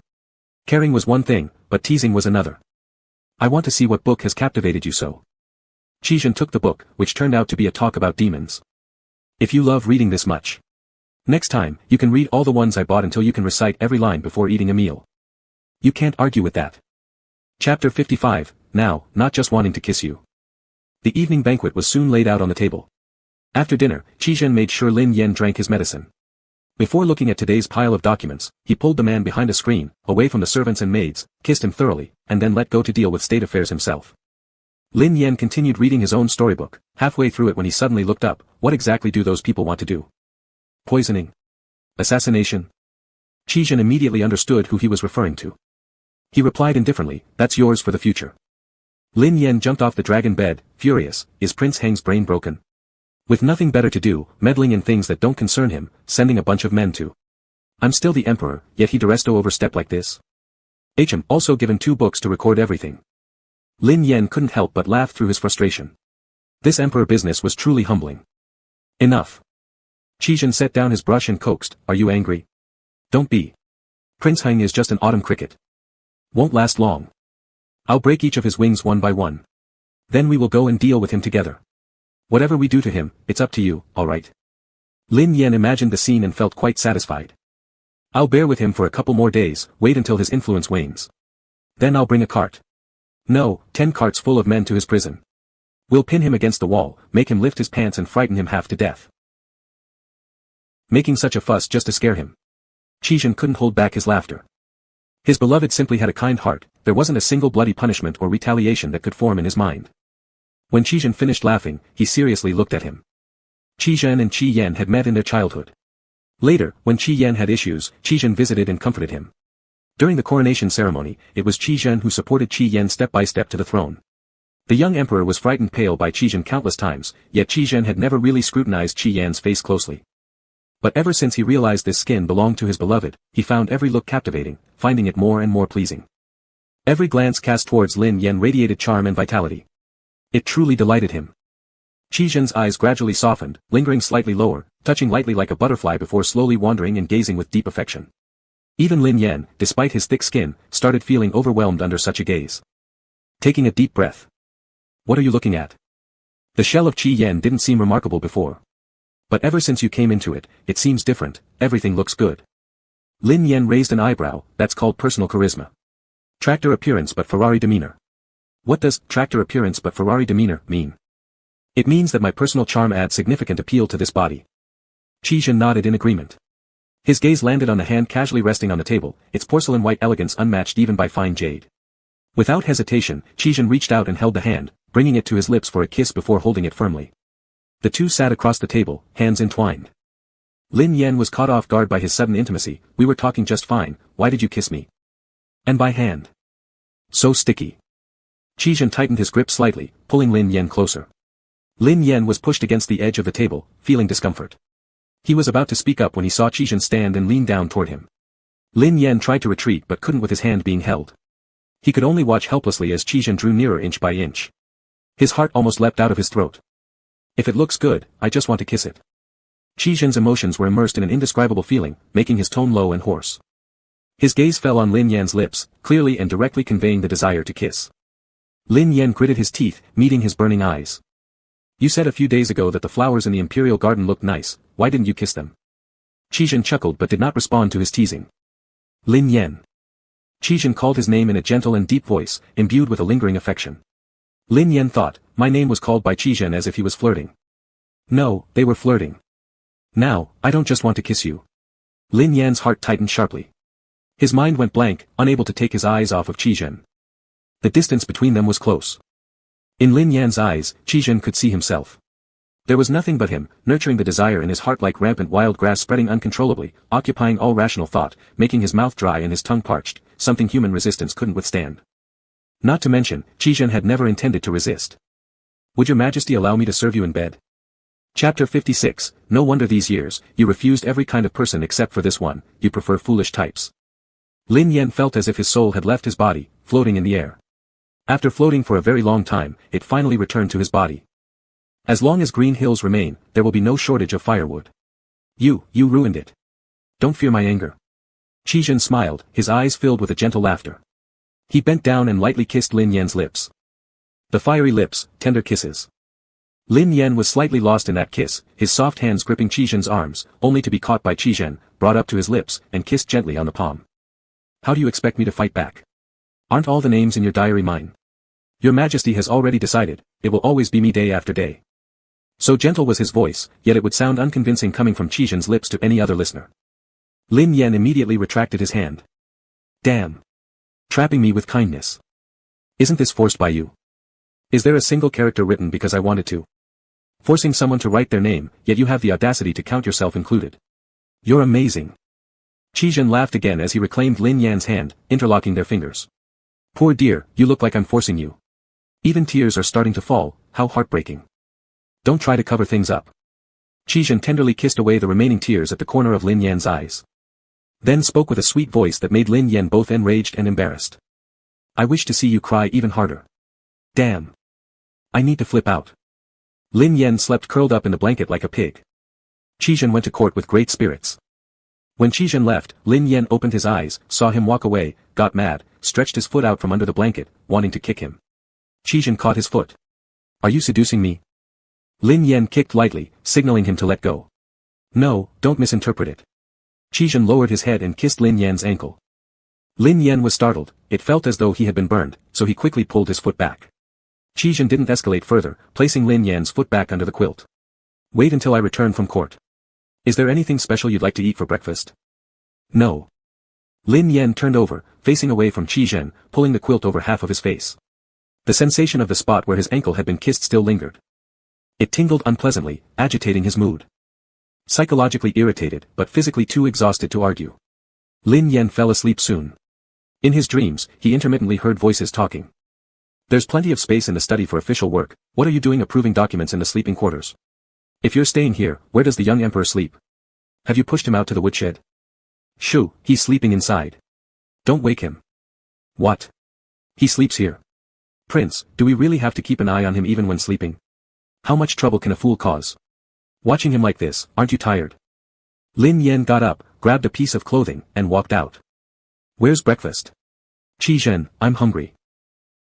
Caring was one thing, but teasing was another. I want to see what book has captivated you so. Qizhen took the book, which turned out to be a talk about demons. If you love reading this much. Next time, you can read all the ones I bought until you can recite every line before eating a meal. You can't argue with that. Chapter 55, now, not just wanting to kiss you. The evening banquet was soon laid out on the table. After dinner, Qizhen made sure Lin Yan drank his medicine. Before looking at today's pile of documents, he pulled the man behind a screen, away from the servants and maids, kissed him thoroughly, and then let go to deal with state affairs himself. Lin Yan continued reading his own storybook, halfway through it when he suddenly looked up, what exactly do those people want to do? Poisoning? Assassination? Qi Zhen immediately understood who he was referring to. He replied indifferently, "That's yours for the future." Lin Yan jumped off the dragon bed, furious. Is Prince Heng's brain broken? With nothing better to do, meddling in things that don't concern him, sending a bunch of men to. I'm still the emperor, yet he dares to overstep like this. Also given 2 books to record everything. Lin Yan couldn't help but laugh through his frustration. This emperor business was truly humbling. Enough. Qi Zhen set down his brush and coaxed, "Are you angry? Don't be. Prince Heng is just an autumn cricket. Won't last long. I'll break each of his wings one by one. Then we will go and deal with him together. Whatever we do to him, it's up to you, alright?" Lin Yan imagined the scene and felt quite satisfied. "I'll bear with him for a couple more days, wait until his influence wanes. Then I'll bring a cart. No, 10 carts full of men to his prison. We'll pin him against the wall, make him lift his pants and frighten him half to death." Making such a fuss just to scare him. Qi Zhen couldn't hold back his laughter. His beloved simply had a kind heart, there wasn't a single bloody punishment or retaliation that could form in his mind. When Qi Zhen finished laughing, he seriously looked at him. Qi Zhen and Qi Yan had met in their childhood. Later, when Qi Yan had issues, Qi Zhen visited and comforted him. During the coronation ceremony, it was Qi Zhen who supported Qi Yan step by step to the throne. The young emperor was frightened pale by Qi Zhen countless times, yet Qi Zhen had never really scrutinized Qi Yan's face closely. But ever since he realized this skin belonged to his beloved, he found every look captivating, finding it more and more pleasing. Every glance cast towards Lin Yan radiated charm and vitality. It truly delighted him. Qi Zhen's eyes gradually softened, lingering slightly lower, touching lightly like a butterfly before slowly wandering and gazing with deep affection. Even Lin Yan, despite his thick skin, started feeling overwhelmed under such a gaze. Taking a deep breath. "What are you looking at?" The shell of Qi Yan didn't seem remarkable before. But ever since you came into it, it seems different, everything looks good. Lin Yan raised an eyebrow, "That's called personal charisma. Tractor appearance but Ferrari demeanor." "What does tractor appearance but Ferrari demeanor mean?" "It means that my personal charm adds significant appeal to this body." Qi Zhen nodded in agreement. His gaze landed on the hand casually resting on the table, its porcelain white elegance unmatched even by fine jade. Without hesitation, Qi Zhen reached out and held the hand, bringing it to his lips for a kiss before holding it firmly. The two sat across the table, hands entwined. Lin Yan was caught off guard by his sudden intimacy. "We were talking just fine, why did you kiss me? And by hand. So sticky." Qi Zhen tightened his grip slightly, pulling Lin Yan closer. Lin Yan was pushed against the edge of the table, feeling discomfort. He was about to speak up when he saw Qi Zhen stand and lean down toward him. Lin Yan tried to retreat but couldn't with his hand being held. He could only watch helplessly as Qi Zhen drew nearer inch by inch. His heart almost leapt out of his throat. "If it looks good, I just want to kiss it." Qi Zhen's emotions were immersed in an indescribable feeling, making his tone low and hoarse. His gaze fell on Lin Yan's lips, clearly and directly conveying the desire to kiss. Lin Yan gritted his teeth, meeting his burning eyes. "You said a few days ago that the flowers in the imperial garden looked nice, why didn't you kiss them?" Qi Zhen chuckled but did not respond to his teasing. "Lin Yan." Qi Zhen called his name in a gentle and deep voice, imbued with a lingering affection. Lin Yan thought, my name was called by Qi Zhen as if he was flirting. No, they were flirting. "Now, I don't just want to kiss you." Lin Yan's heart tightened sharply. His mind went blank, unable to take his eyes off of Qi Zhen. The distance between them was close. In Lin Yan's eyes, Qi Zhen could see himself. There was nothing but him, nurturing the desire in his heart like rampant wild grass spreading uncontrollably, occupying all rational thought, making his mouth dry and his tongue parched, something human resistance couldn't withstand. Not to mention, Qi Zhen had never intended to resist. "Would your majesty allow me to serve you in bed?" Chapter 56, No wonder these years, you refused every kind of person except for this one, you prefer foolish types. Lin Yan felt as if his soul had left his body, floating in the air. After floating for a very long time, it finally returned to his body. As long as green hills remain, there will be no shortage of firewood. You ruined it. Don't fear my anger." Qi Zhen smiled, his eyes filled with a gentle laughter. He bent down and lightly kissed Lin Yan's lips. The fiery lips, tender kisses. Lin Yan was slightly lost in that kiss, his soft hands gripping Qi Zhen's arms, only to be caught by Qi Zhen, brought up to his lips, and kissed gently on the palm. "How do you expect me to fight back? Aren't all the names in your diary mine? Your majesty has already decided, it will always be me day after day." So gentle was his voice, yet it would sound unconvincing coming from Qi Zhen's lips to any other listener. Lin Yan immediately retracted his hand. "Damn. Trapping me with kindness. Isn't this forced by you? Is there a single character written because I wanted to? Forcing someone to write their name, yet you have the audacity to count yourself included. You're amazing." Qi Zhen laughed again as he reclaimed Lin Yan's hand, interlocking their fingers. Poor dear, you look like I'm forcing you. Even tears are starting to fall, how heartbreaking. Don't try to cover things up. Qi Zhen tenderly kissed away the remaining tears at the corner of Lin Yan's eyes. Then spoke with a sweet voice that made Lin Yan both enraged and embarrassed. I wish to see you cry even harder. Damn. I need to flip out. Lin Yan slept curled up in the blanket like a pig. Qi Zhen went to court with great spirits. When Qi Zhen left, Lin Yan opened his eyes, saw him walk away, got mad, stretched his foot out from under the blanket, wanting to kick him. Qi Zhen caught his foot. Are you seducing me? Lin Yan kicked lightly, signaling him to let go. No, don't misinterpret it. Qi Zhen lowered his head and kissed Lin Yan's ankle. Lin Yan was startled, it felt as though he had been burned, so he quickly pulled his foot back. Qi Zhen didn't escalate further, placing Lin Yan's foot back under the quilt. Wait until I return from court. Is there anything special you'd like to eat for breakfast? No. Lin Yan turned over, facing away from Qi Zhen, pulling the quilt over half of his face. The sensation of the spot where his ankle had been kissed still lingered. It tingled unpleasantly, agitating his mood. Psychologically irritated, but physically too exhausted to argue. Lin Yan fell asleep soon. In his dreams, he intermittently heard voices talking. There's plenty of space in the study for official work, what are you doing approving documents in the sleeping quarters? If you're staying here, where does the young emperor sleep? Have you pushed him out to the woodshed? Shoo, he's sleeping inside. Don't wake him. What? He sleeps here. Prince, do we really have to keep an eye on him even when sleeping? How much trouble can a fool cause? Watching him like this, aren't you tired? Lin Yan got up, grabbed a piece of clothing, and walked out. Where's breakfast? Qi Zhen, I'm hungry.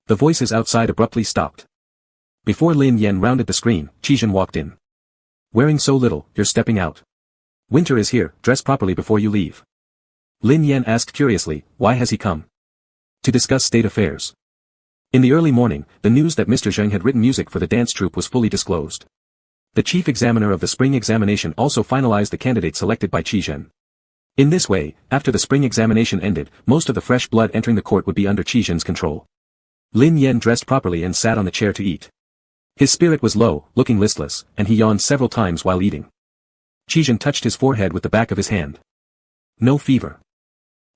The voices outside abruptly stopped. Before Lin Yan rounded the screen, Qi Zhen walked in. Wearing so little, you're stepping out. Winter is here, dress properly before you leave. Lin Yan asked curiously, why has he come? To discuss state affairs. In the early morning, the news that Mr. Zheng had written music for the dance troupe was fully disclosed. The chief examiner of the spring examination also finalized the candidate selected by Qi Zhen. In this way, after the spring examination ended, most of the fresh blood entering the court would be under Qi Zhen's control. Lin Yan dressed properly and sat on the chair to eat. His spirit was low, looking listless, and he yawned several times while eating. Qi Zhen touched his forehead with the back of his hand. No fever.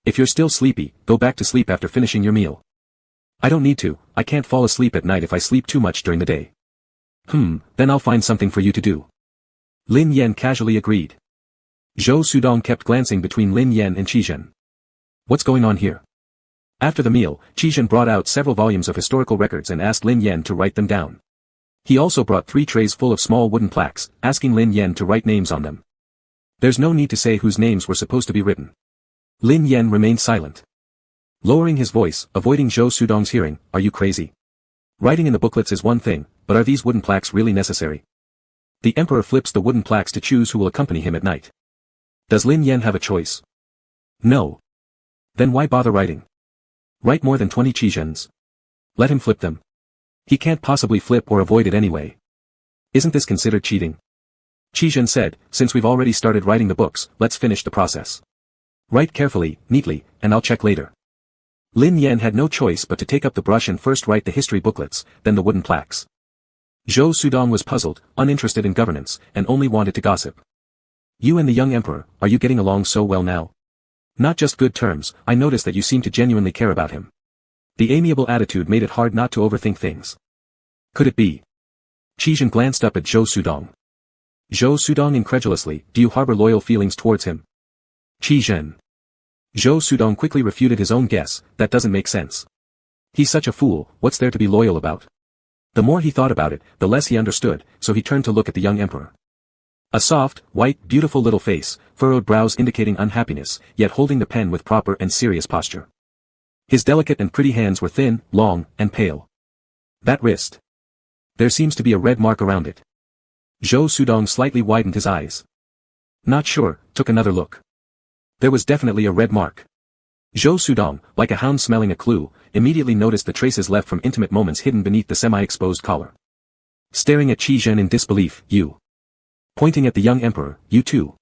If you're still sleepy, go back to sleep after finishing your meal. I don't need to, I can't fall asleep at night if I sleep too much during the day. Then I'll find something for you to do. Lin Yan casually agreed. Zhou Sudong kept glancing between Lin Yan and Qi Zhen. What's going on here? After the meal, Qi Zhen brought out several volumes of historical records and asked Lin Yan to write them down. He also brought 3 trays full of small wooden plaques, asking Lin Yan to write names on them. There's no need to say whose names were supposed to be written. Lin Yan remained silent. Lowering his voice, avoiding Zhou Sudong's hearing, are you crazy? Writing in the booklets is one thing, but are these wooden plaques really necessary? The emperor flips the wooden plaques to choose who will accompany him at night. Does Lin Yan have a choice? No. Then why bother writing? Write more than 20 Qi Zhens. Let him flip them. He can't possibly flip or avoid it anyway. Isn't this considered cheating? Qi Zhen said, since we've already started writing the books, let's finish the process. Write carefully, neatly, and I'll check later. Lin Yan had no choice but to take up the brush and first write the history booklets, then the wooden plaques. Zhou Sudong was puzzled, uninterested in governance, and only wanted to gossip. You and the young emperor, are you getting along so well now? Not just good terms, I notice that you seem to genuinely care about him. The amiable attitude made it hard not to overthink things. Could it be? Qi Zhen glanced up at Zhou Sudong. Zhou Sudong incredulously, do you harbor loyal feelings towards him? Qi Zhen. Zhou Sudong quickly refuted his own guess, that doesn't make sense. He's such a fool, what's there to be loyal about? The more he thought about it, the less he understood, so he turned to look at the young emperor. A soft, white, beautiful little face, furrowed brows indicating unhappiness, yet holding the pen with proper and serious posture. His delicate and pretty hands were thin, long, and pale. That wrist. There seems to be a red mark around it. Zhou Sudong slightly widened his eyes. Not sure, took another look. There was definitely a red mark. Zhou Sudong, like a hound smelling a clue, immediately noticed the traces left from intimate moments hidden beneath the semi-exposed collar. Staring at Qi Zhen in disbelief, you. Pointing at the young emperor, you too.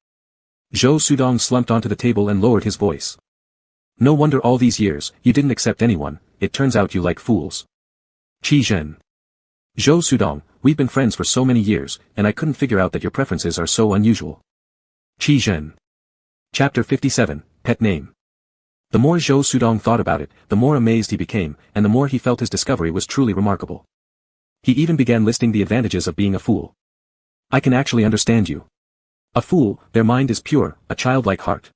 Zhou Sudong slumped onto the table and lowered his voice. No wonder all these years, you didn't accept anyone, it turns out you like fools. Qi Zhen. Zhou Sudong, we've been friends for so many years, and I couldn't figure out that your preferences are so unusual. Qi Zhen. Chapter 57, pet name. The more Zhou Sudong thought about it, the more amazed he became, and the more he felt his discovery was truly remarkable. He even began listing the advantages of being a fool. I can actually understand you. A fool, their mind is pure, a childlike heart.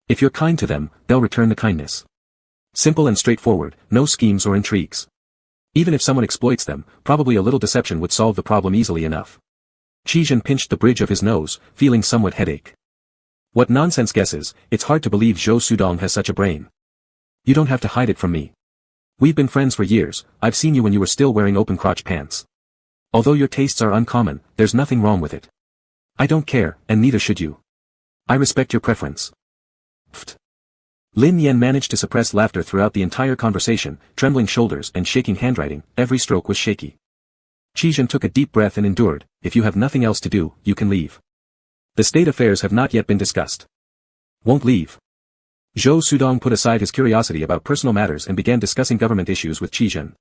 If you're kind to them, they'll return the kindness. Simple and straightforward, no schemes or intrigues. Even if someone exploits them, probably a little deception would solve the problem easily enough. Qizhen pinched the bridge of his nose, feeling somewhat headache. What nonsense guesses, it's hard to believe Zhou Sudong has such a brain. You don't have to hide it from me. We've been friends for years, I've seen you when you were still wearing open-crotch pants. Although your tastes are uncommon, there's nothing wrong with it. I don't care, and neither should you. I respect your preference. Pfft. Lin Yan managed to suppress laughter throughout the entire conversation, trembling shoulders and shaking handwriting, every stroke was shaky. Qizhen took a deep breath and endured. If you have nothing else to do, you can leave. The state affairs have not yet been discussed. Won't leave. Zhou Sudong put aside his curiosity about personal matters and began discussing government issues with Qizhen.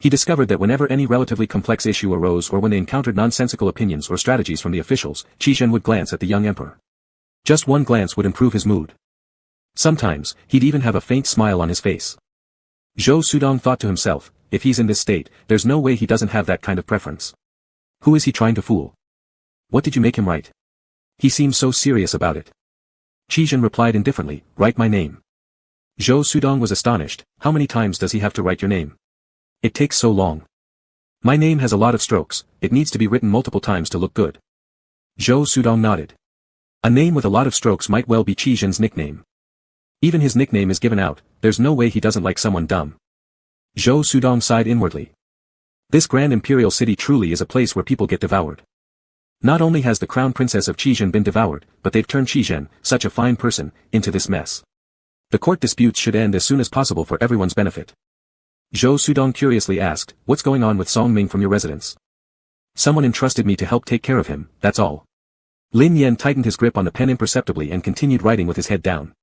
He discovered that whenever any relatively complex issue arose or when they encountered nonsensical opinions or strategies from the officials, Qizhen would glance at the young emperor. Just one glance would improve his mood. Sometimes, he'd even have a faint smile on his face. Zhou Sudong thought to himself, if he's in this state, there's no way he doesn't have that kind of preference. Who is he trying to fool? What did you make him write? He seems so serious about it. Qizhen replied indifferently, write my name. Zhou Sudong was astonished, how many times does he have to write your name? It takes so long. My name has a lot of strokes, it needs to be written multiple times to look good. Zhou Sudong nodded. A name with a lot of strokes might well be Qizhen's nickname. Even his nickname is given out, there's no way he doesn't like someone dumb. Zhou Sudong sighed inwardly. This grand imperial city truly is a place where people get devoured. Not only has the crown princess of Qizhen been devoured, but they've turned Qizhen, such a fine person, into this mess. The court disputes should end as soon as possible for everyone's benefit. Zhou Sudong curiously asked, what's going on with Song Ming from your residence? Someone entrusted me to help take care of him, that's all. Lin Yan tightened his grip on the pen imperceptibly and continued writing with his head down.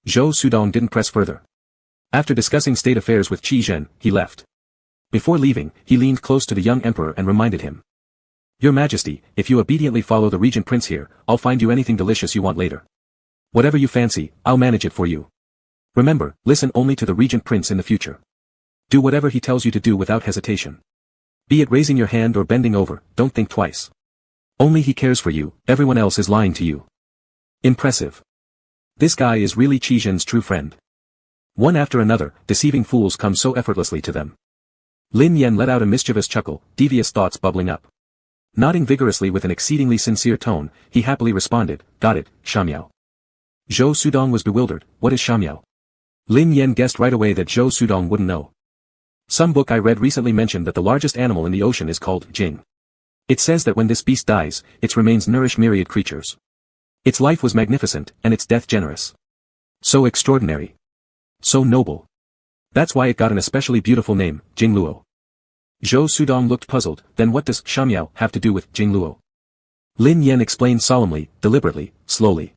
Zhou Sudong didn't press further. After discussing state affairs with Qizhen, he left. Before leaving, he leaned close to the young emperor and reminded him. Your Majesty, if you obediently follow the regent prince here, I'll find you anything delicious you want later. Whatever you fancy, I'll manage it for you. Remember, listen only to the regent prince in the future. Do whatever he tells you to do without hesitation. Be it raising your hand or bending over, don't think twice. Only he cares for you, everyone else is lying to you. Impressive. This guy is really Qizhen's true friend. One after another, deceiving fools come so effortlessly to them. Lin Yan let out a mischievous chuckle, devious thoughts bubbling up. Nodding vigorously with an exceedingly sincere tone, he happily responded, got it, Shamyao. Zhou Sudong was bewildered, what is Shamyao? Lin Yan guessed right away that Zhou Sudong wouldn't know. Some book I read recently mentioned that the largest animal in the ocean is called Jing. It says that when this beast dies, its remains nourish myriad creatures. Its life was magnificent, and its death generous. So extraordinary. So noble. That's why it got an especially beautiful name, Jingluo. Zhou Sudong looked puzzled, then what does Shamyao have to do with Jingluo? Lin Yan explained solemnly, deliberately, slowly.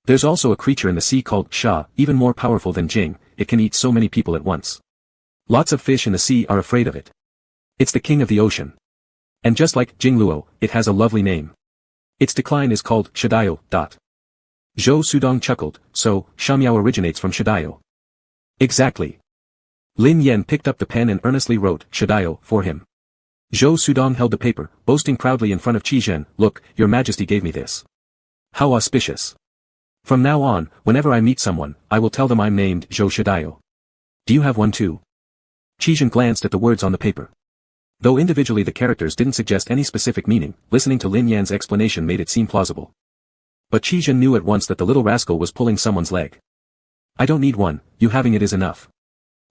There's also a creature in the sea called Sha, even more powerful than Jing, it can eat so many people at once. Lots of fish in the sea are afraid of it. It's the king of the ocean. And just like Jingluo, it has a lovely name. Its decline is called Shadayo. Zhou Sudong chuckled, so, Shamyao originates from Shadayo. Exactly. Lin Yan picked up the pen and earnestly wrote, Shadayo, for him. Zhou Sudong held the paper, boasting proudly in front of Qizhen, look, your majesty gave me this. How auspicious. From now on, whenever I meet someone, I will tell them I'm named Zhou Shadayo. Do you have one too? Qizhen glanced at the words on the paper. Though individually the characters didn't suggest any specific meaning, listening to Lin Yan's explanation made it seem plausible. But Qizhen knew at once that the little rascal was pulling someone's leg. I don't need one, you having it is enough.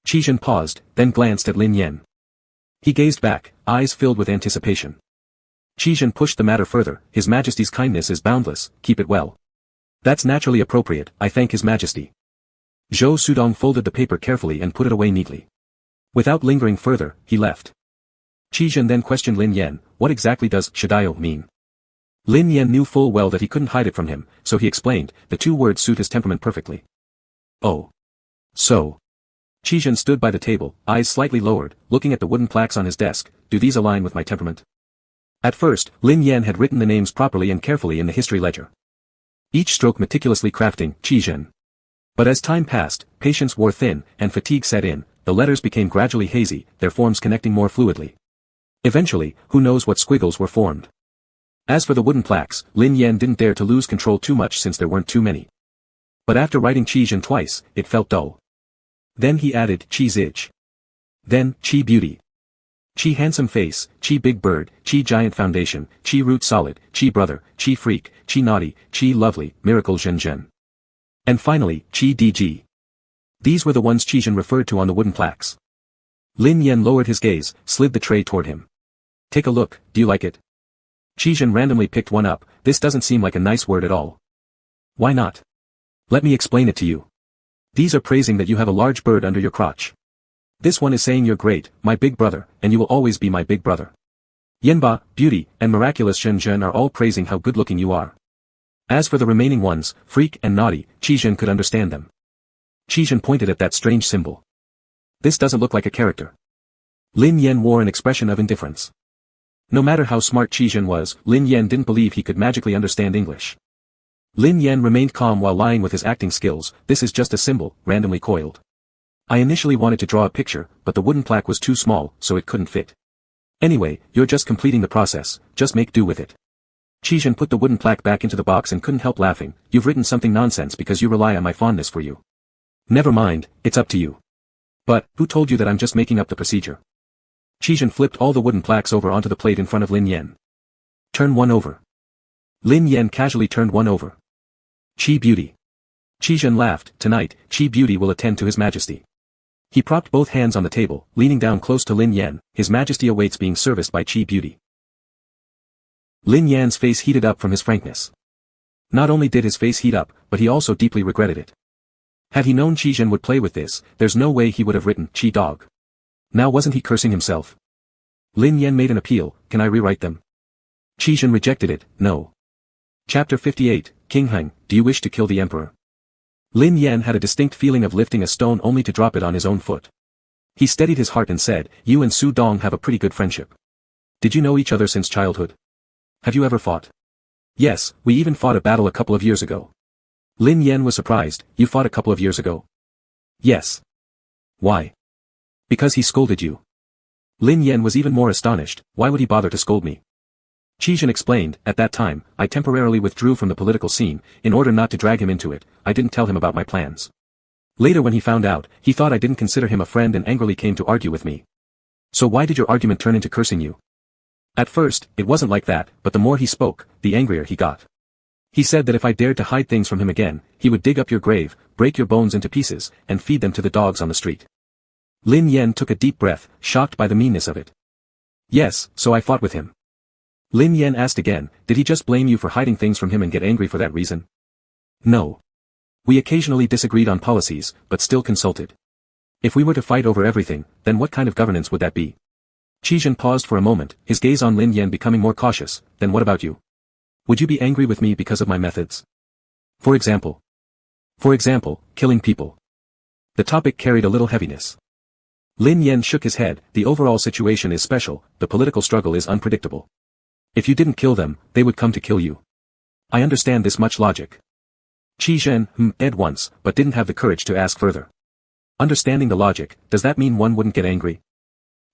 Qizhen paused, then glanced at Lin Yan. He gazed back, eyes filled with anticipation. Qizhen pushed the matter further, His Majesty's kindness is boundless, keep it well. That's naturally appropriate, I thank His Majesty. Zhou Sudong folded the paper carefully and put it away neatly. Without lingering further, he left. Qizhen then questioned Lin Yan, what exactly does Shadayo mean? Lin Yan knew full well that he couldn't hide it from him, so he explained, the two words suit his temperament perfectly. Oh. So. Qizhen stood by the table, eyes slightly lowered, looking at the wooden plaques on his desk, do these align with my temperament? At first, Lin Yan had written the names properly and carefully in the history ledger. Each stroke meticulously crafting, Qizhen. But as time passed, patience wore thin, and fatigue set in, the letters became gradually hazy, their forms connecting more fluidly. Eventually, who knows what squiggles were formed. As for the wooden plaques, Lin Yan didn't dare to lose control too much since there weren't too many. But after writing Chi Zhen twice, it felt dull. Then he added Chi Zij. Then, Chi Beauty. Chi Handsome Face, Chi Big Bird, Chi Giant Foundation, Chi Root Solid, Chi Brother, Chi Freak, Chi Naughty, Chi Lovely, Miracle Zhen Zhen. And finally, Chi DG. These were the ones Chi Zhen referred to on the wooden plaques. Lin Yan lowered his gaze, slid the tray toward him. Take a look, do you like it? Chi Zhen randomly picked one up. This doesn't seem like a nice word at all. Why not? Let me explain it to you. These are praising that you have a large bird under your crotch. This one is saying you're great, my big brother, and you will always be my big brother. Yanba, Beauty, and Miraculous Zhen Zhen are all praising how good-looking you are. As for the remaining ones, Freak and Naughty, Chi Zhen could understand them. Chi Zhen pointed at that strange symbol. This doesn't look like a character. Lin Yan wore an expression of indifference. No matter how smart Chi Zhen was, Lin Yan didn't believe he could magically understand English. Lin Yan remained calm while lying with his acting skills. This is just a symbol, randomly coiled. I initially wanted to draw a picture, but the wooden plaque was too small, so it couldn't fit. Anyway, you're just completing the process, just make do with it. Chi Zhen put the wooden plaque back into the box and couldn't help laughing. You've written something nonsense because you rely on my fondness for you. Never mind, it's up to you. But, who told you that I'm just making up the procedure? Chi Zhen flipped all the wooden plaques over onto the plate in front of Lin Yan. Turn one over. Lin Yan casually turned one over. Chi Beauty. Chi Zhen laughed. Tonight, Chi Beauty will attend to His Majesty. He propped both hands on the table, leaning down close to Lin Yan. His Majesty awaits being serviced by Chi Beauty. Lin Yan's face heated up from his frankness. Not only did his face heat up, but he also deeply regretted it. Had he known Chi Zhen would play with this, there's no way he would have written Chi Dog. Now wasn't he cursing himself? Lin Yan made an appeal. Can I rewrite them? Chi Zhen rejected it. No. Chapter 58, King Heng, do you wish to kill the Emperor? Lin Yan had a distinct feeling of lifting a stone only to drop it on his own foot. He steadied his heart and said, you and Su Dong have a pretty good friendship. Did you know each other since childhood? Have you ever fought? Yes, we even fought a battle a couple of years ago. Lin Yan was surprised. You fought a couple of years ago? Yes. Why? Because he scolded you. Lin Yan was even more astonished. Why would he bother to scold me? Chi Zhen explained, at that time, I temporarily withdrew from the political scene. In order not to drag him into it, I didn't tell him about my plans. Later when he found out, he thought I didn't consider him a friend and angrily came to argue with me. So why did your argument turn into cursing you? At first, it wasn't like that, but the more he spoke, the angrier he got. He said that if I dared to hide things from him again, he would dig up your grave, break your bones into pieces, and feed them to the dogs on the street. Lin Yan took a deep breath, shocked by the meanness of it. Yes, so I fought with him. Lin Yan asked again, did he just blame you for hiding things from him and get angry for that reason? No. We occasionally disagreed on policies, but still consulted. If we were to fight over everything, then what kind of governance would that be? Chi Zhen paused for a moment, his gaze on Lin Yan becoming more cautious. Then what about you? Would you be angry with me because of my methods? For example, killing people. The topic carried a little heaviness. Lin Yan shook his head. The overall situation is special, the political struggle is unpredictable. If you didn't kill them, they would come to kill you. I understand this much logic. Chi Zhen ed once, but didn't have the courage to ask further. Understanding the logic, does that mean one wouldn't get angry?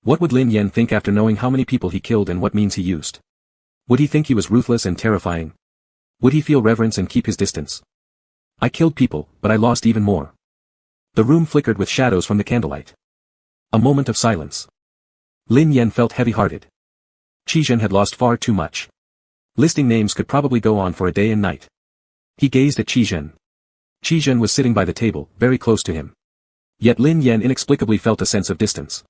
What would Lin Yan think after knowing how many people he killed and what means he used? Would he think he was ruthless and terrifying? Would he feel reverence and keep his distance? I killed people, but I lost even more. The room flickered with shadows from the candlelight. A moment of silence. Lin Yan felt heavy-hearted. Chi Zhen had lost far too much. Listing names could probably go on for a day and night. He gazed at Chi Zhen. Chi Zhen was sitting by the table, very close to him. Yet Lin Yan inexplicably felt a sense of distance.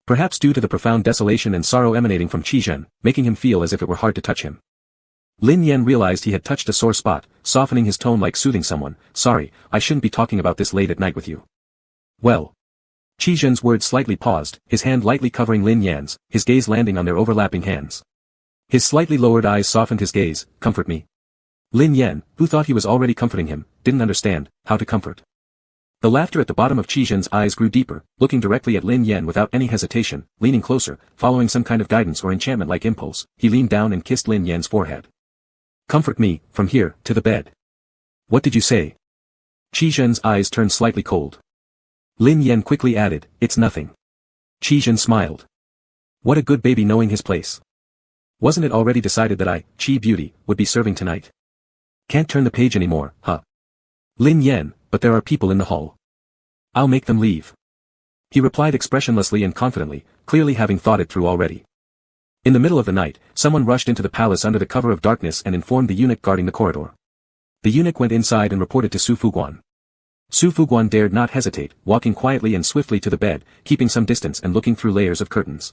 Perhaps due to the profound desolation and sorrow emanating from Chi Zhen, making him feel as if it were hard to touch him. Lin Yan realized he had touched a sore spot, softening his tone like soothing someone. Sorry, I shouldn't be talking about this late at night with you. Well. Chi Zhen's words slightly paused, his hand lightly covering Lin Yan's, his gaze landing on their overlapping hands. His slightly lowered eyes softened his gaze. Comfort me. Lin Yan, who thought he was already comforting him, didn't understand how to comfort. The laughter at the bottom of Chi Zhen's eyes grew deeper, looking directly at Lin Yan without any hesitation, leaning closer, following some kind of guidance or enchantment-like impulse, he leaned down and kissed Lin Yan's forehead. Comfort me, from here, to the bed. What did you say? Qi Zhen's eyes turned slightly cold. Lin Yan quickly added, "It's nothing." Qi Zhen smiled. What a good baby knowing his place. Wasn't it already decided that I, Qi Beauty, would be serving tonight? Can't turn the page anymore, huh? Lin Yan, but there are people in the hall. I'll make them leave. He replied expressionlessly and confidently, clearly having thought it through already. In the middle of the night, someone rushed into the palace under the cover of darkness and informed the eunuch guarding the corridor. The eunuch went inside and reported to Su Fuguan. Su Fuguan dared not hesitate, walking quietly and swiftly to the bed, keeping some distance and looking through layers of curtains.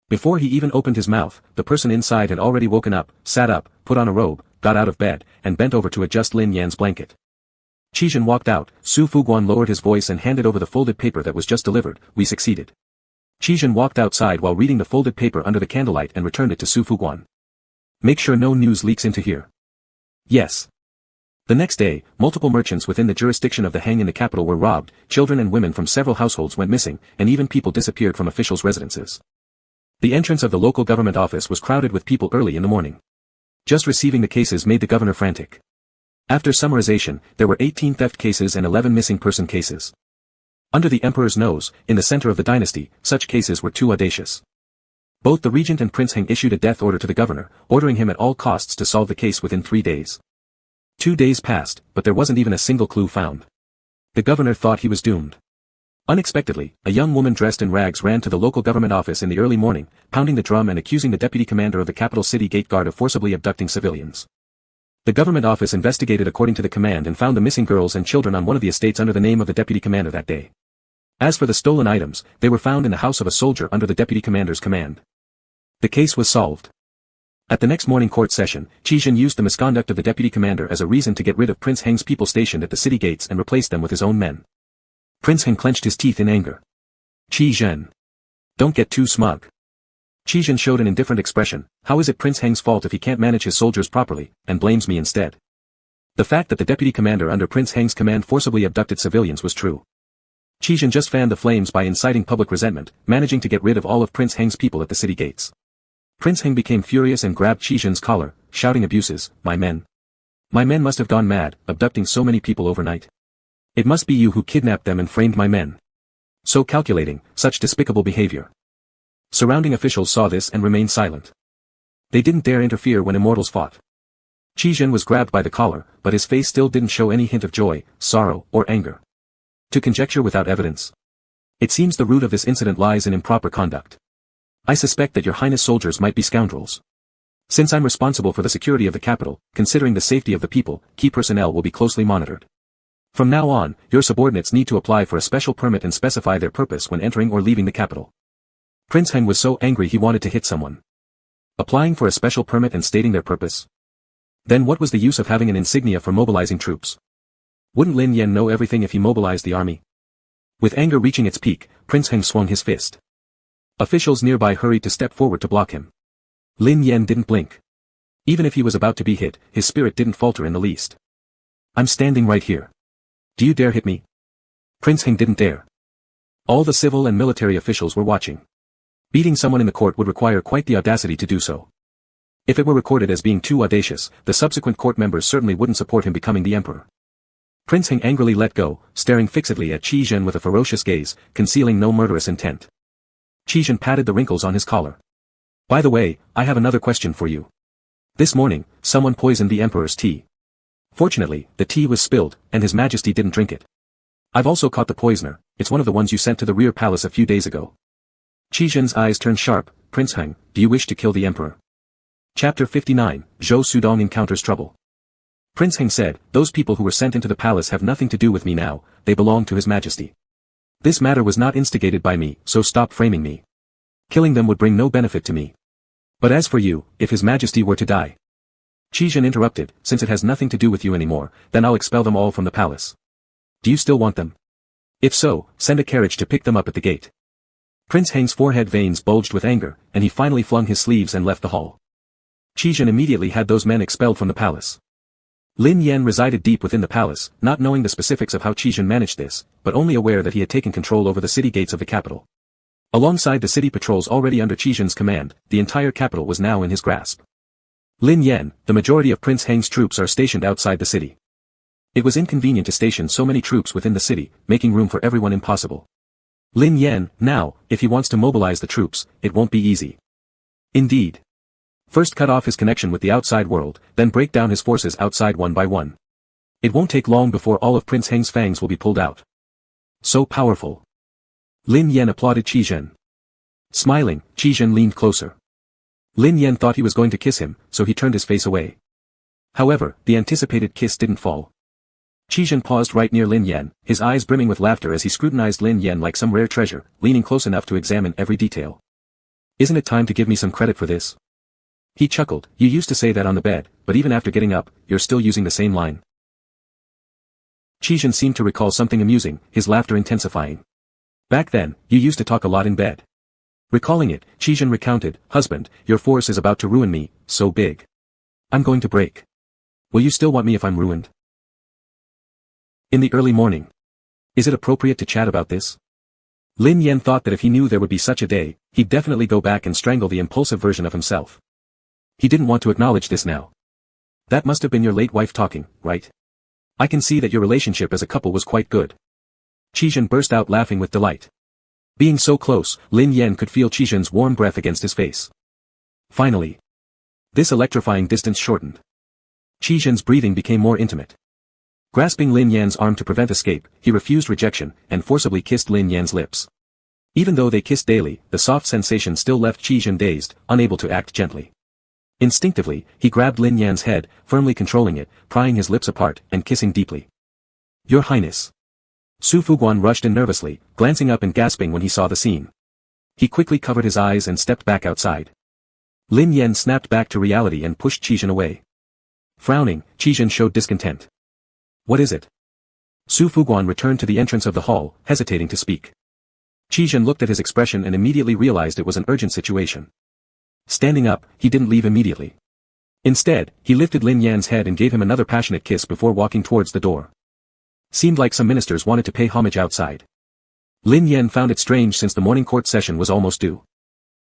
Before he even opened his mouth, the person inside had already woken up, sat up, put on a robe, got out of bed, and bent over to adjust Lin Yan's blanket. Qi Zhen walked out, Su Fuguan lowered his voice and handed over the folded paper that was just delivered. We succeeded. Qi Zhen walked outside while reading the folded paper under the candlelight and returned it to Su Fuguan. Make sure no news leaks into here. Yes. The next day, multiple merchants within the jurisdiction of the Heng in the capital were robbed, children and women from several households went missing, and even people disappeared from officials' residences. The entrance of the local government office was crowded with people early in the morning. Just receiving the cases made the governor frantic. After summarization, there were 18 theft cases and 11 missing person cases. Under the emperor's nose, in the center of the dynasty, such cases were too audacious. Both the regent and Prince Heng issued a death order to the governor, ordering him at all costs to solve the case within 3 days. 2 days passed, but there wasn't even a single clue found. The governor thought he was doomed. Unexpectedly, a young woman dressed in rags ran to the local government office in the early morning, pounding the drum and accusing the deputy commander of the capital city gate guard of forcibly abducting civilians. The government office investigated according to the command and found the missing girls and children on one of the estates under the name of the deputy commander that day. As for the stolen items, they were found in the house of a soldier under the deputy commander's command. The case was solved. At the next morning court session, Qi Zhen used the misconduct of the deputy commander as a reason to get rid of Prince Heng's people stationed at the city gates and replace them with his own men. Prince Heng clenched his teeth in anger. Qi Zhen. Don't get too smug. Qi Zhen showed an indifferent expression. How is it Prince Heng's fault if he can't manage his soldiers properly, and blames me instead? The fact that the deputy commander under Prince Heng's command forcibly abducted civilians was true. Qi Zhen just fanned the flames by inciting public resentment, managing to get rid of all of Prince Heng's people at the city gates. Prince Heng became furious and grabbed Qi Zhen's collar, shouting abuses, My men. My men must have gone mad, abducting so many people overnight. It must be you who kidnapped them and framed my men. So calculating, such despicable behavior. Surrounding officials saw this and remained silent. They didn't dare interfere when immortals fought. Qi Zhen was grabbed by the collar, but his face still didn't show any hint of joy, sorrow, or anger. To conjecture without evidence. It seems the root of this incident lies in improper conduct. I suspect that your highness soldiers might be scoundrels. Since I'm responsible for the security of the capital, considering the safety of the people, key personnel will be closely monitored. From now on, your subordinates need to apply for a special permit and specify their purpose when entering or leaving the capital. Prince Heng was so angry he wanted to hit someone. Applying for a special permit and stating their purpose? Then what was the use of having an insignia for mobilizing troops? Wouldn't Lin Yan know everything if he mobilized the army? With anger reaching its peak, Prince Heng swung his fist. Officials nearby hurried to step forward to block him. Lin Yan didn't blink. Even if he was about to be hit, his spirit didn't falter in the least. I'm standing right here. Do you dare hit me? Prince Heng didn't dare. All the civil and military officials were watching. Beating someone in the court would require quite the audacity to do so. If it were recorded as being too audacious, the subsequent court members certainly wouldn't support him becoming the emperor. Prince Heng angrily let go, staring fixedly at Qi Zhen with a ferocious gaze, concealing no murderous intent. Qi Zhen patted the wrinkles on his collar. By the way, I have another question for you. This morning, someone poisoned the emperor's tea. Fortunately, the tea was spilled, and his majesty didn't drink it. I've also caught the poisoner. It's one of the ones you sent to the rear palace a few days ago. Qi Zhen's eyes turned sharp. Prince Heng, do you wish to kill the emperor? Chapter 59, Zhou Sudong encounters trouble. Prince Heng said, those people who were sent into the palace have nothing to do with me now, they belong to his majesty. This matter was not instigated by me, so stop framing me. Killing them would bring no benefit to me. But as for you, if his majesty were to die. Qi Zhen interrupted, since it has nothing to do with you anymore, then I'll expel them all from the palace. Do you still want them? If so, send a carriage to pick them up at the gate. Prince Heng's forehead veins bulged with anger, and he finally flung his sleeves and left the hall. Qi Zhen immediately had those men expelled from the palace. Lin Yan resided deep within the palace, not knowing the specifics of how Qi Zhen managed this, but only aware that he had taken control over the city gates of the capital. Alongside the city patrols already under Qi Zhen's command, the entire capital was now in his grasp. Lin Yan, the majority of Prince Heng's troops are stationed outside the city. It was inconvenient to station so many troops within the city, making room for everyone impossible. Lin Yan, now, if he wants to mobilize the troops, it won't be easy. Indeed. First cut off his connection with the outside world, then break down his forces outside one by one. It won't take long before all of Prince Heng's fangs will be pulled out. So powerful. Lin Yan applauded Qi Zhen. Smiling, Qi Zhen leaned closer. Lin Yan thought he was going to kiss him, so he turned his face away. However, the anticipated kiss didn't fall. Qi Zhen paused right near Lin Yan, his eyes brimming with laughter as he scrutinized Lin Yan like some rare treasure, leaning close enough to examine every detail. Isn't it time to give me some credit for this? He chuckled. You used to say that on the bed, but even after getting up, you're still using the same line. Qi Zhen seemed to recall something amusing, his laughter intensifying. Back then, you used to talk a lot in bed. Recalling it, Qi Zhen recounted, Husband, your force is about to ruin me, so big. I'm going to break. Will you still want me if I'm ruined? In the early morning. Is it appropriate to chat about this? Lin Yan thought that if he knew there would be such a day, he'd definitely go back and strangle the impulsive version of himself. He didn't want to acknowledge this now. That must have been your late wife talking, right? I can see that your relationship as a couple was quite good. Qi Zhen burst out laughing with delight. Being so close, Lin Yan could feel Qi Zhen's warm breath against his face. Finally. This electrifying distance shortened. Qi Zhen's breathing became more intimate. Grasping Lin Yan's arm to prevent escape, he refused rejection, and forcibly kissed Lin Yan's lips. Even though they kissed daily, the soft sensation still left Qi Zhen dazed, unable to act gently. Instinctively, he grabbed Lin Yan's head, firmly controlling it, prying his lips apart, and kissing deeply. Your Highness. Su Fuguan rushed in nervously, glancing up and gasping when he saw the scene. He quickly covered his eyes and stepped back outside. Lin Yan snapped back to reality and pushed Qi Zhen away. Frowning, Qi Zhen showed discontent. What is it? Su Fuguan returned to the entrance of the hall, hesitating to speak. Qi Zhen looked at his expression and immediately realized it was an urgent situation. Standing up, he didn't leave immediately. Instead, he lifted Lin Yan's head and gave him another passionate kiss before walking towards the door. Seemed like some ministers wanted to pay homage outside. Lin Yan found it strange since the morning court session was almost due.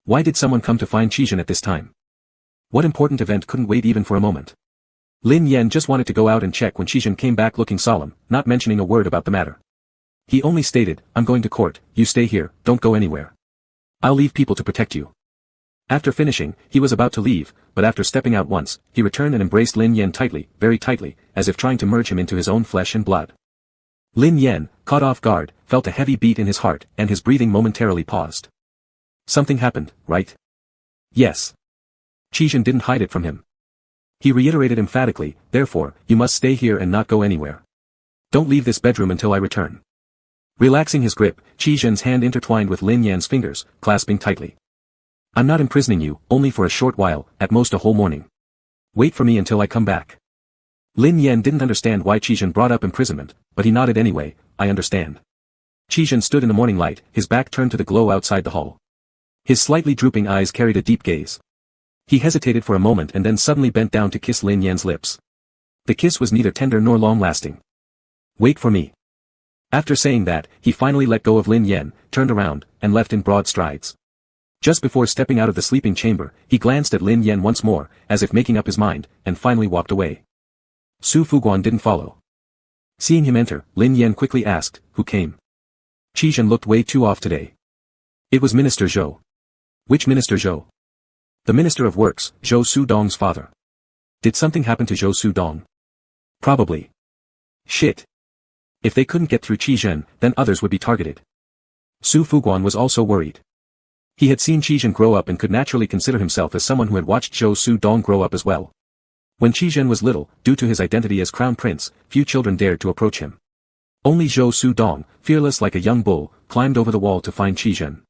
Why did someone come to find Qi Zhen at this time? What important event couldn't wait even for a moment? Lin Yan just wanted to go out and check when Qi Zhen came back looking solemn, not mentioning a word about the matter. He only stated, I'm going to court, you stay here, don't go anywhere. I'll leave people to protect you. After finishing, he was about to leave, but after stepping out once, he returned and embraced Lin Yan tightly, very tightly, as if trying to merge him into his own flesh and blood. Lin Yan, caught off guard, felt a heavy beat in his heart, and his breathing momentarily paused. Something happened, right? Yes. Qi Zhen didn't hide it from him. He reiterated emphatically, therefore, you must stay here and not go anywhere. Don't leave this bedroom until I return. Relaxing his grip, Qi Zhen's hand intertwined with Lin Yan's fingers, clasping tightly. I'm not imprisoning you, only for a short while, at most a whole morning. Wait for me until I come back. Lin Yan didn't understand why Qi Zhen brought up imprisonment, but he nodded anyway, I understand. Qi Zhen stood in the morning light, his back turned to the glow outside the hall. His slightly drooping eyes carried a deep gaze. He hesitated for a moment and then suddenly bent down to kiss Lin Yan's lips. The kiss was neither tender nor long-lasting. Wait for me. After saying that, he finally let go of Lin Yan, turned around, and left in broad strides. Just before stepping out of the sleeping chamber, he glanced at Lin Yan once more, as if making up his mind, and finally walked away. Su Fuguan didn't follow. Seeing him enter, Lin Yan quickly asked, who came? Qi Zhen looked way too off today. It was Minister Zhou. Which Minister Zhou? The Minister of Works, Zhou Sudong's father. Did something happen to Zhou Sudong? Probably. Shit. If they couldn't get through Qi Zhen, then others would be targeted. Su Fuguan was also worried. He had seen Qi Zhen grow up and could naturally consider himself as someone who had watched Zhou Sudong grow up as well. When Qi Zhen was little, due to his identity as crown prince, few children dared to approach him. Only Zhou Sudong, fearless like a young bull, climbed over the wall to find Qi Zhen.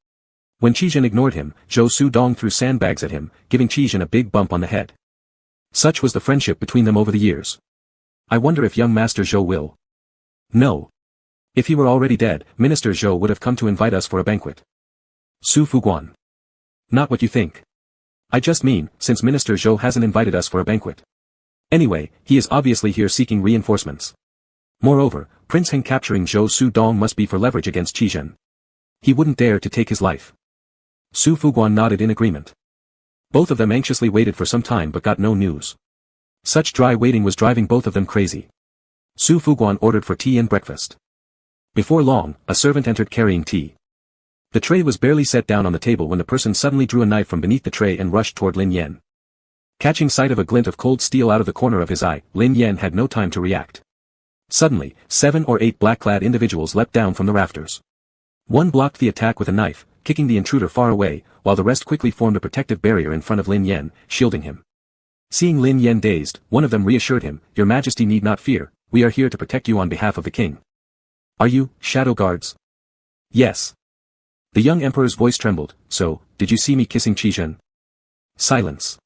When Qi Zhen ignored him, Zhou Sudong threw sandbags at him, giving Qi Zhen a big bump on the head. Such was the friendship between them over the years. I wonder if young Master Zhou will. No. If he were already dead, Minister Zhou would have come to invite us for a banquet. Su Fuguan. Not what you think. I just mean, since Minister Zhou hasn't invited us for a banquet. Anyway, he is obviously here seeking reinforcements. Moreover, Prince Heng capturing Zhou Sudong must be for leverage against Qi Zhen. He wouldn't dare to take his life. Su Fuguan nodded in agreement. Both of them anxiously waited for some time but got no news. Such dry waiting was driving both of them crazy. Su Fuguan ordered for tea and breakfast. Before long, a servant entered carrying tea. The tray was barely set down on the table when the person suddenly drew a knife from beneath the tray and rushed toward Lin Yan. Catching sight of a glint of cold steel out of the corner of his eye, Lin Yan had no time to react. Suddenly, 7 or 8 black-clad individuals leapt down from the rafters. One blocked the attack with a knife, kicking the intruder far away, while the rest quickly formed a protective barrier in front of Lin Yan, shielding him. Seeing Lin Yan dazed, one of them reassured him, "Your Majesty need not fear, we are here to protect you on behalf of the king." "Are you, shadow guards?" "Yes." The young emperor's voice trembled. "So, did you see me kissing Qizhen?" Silence.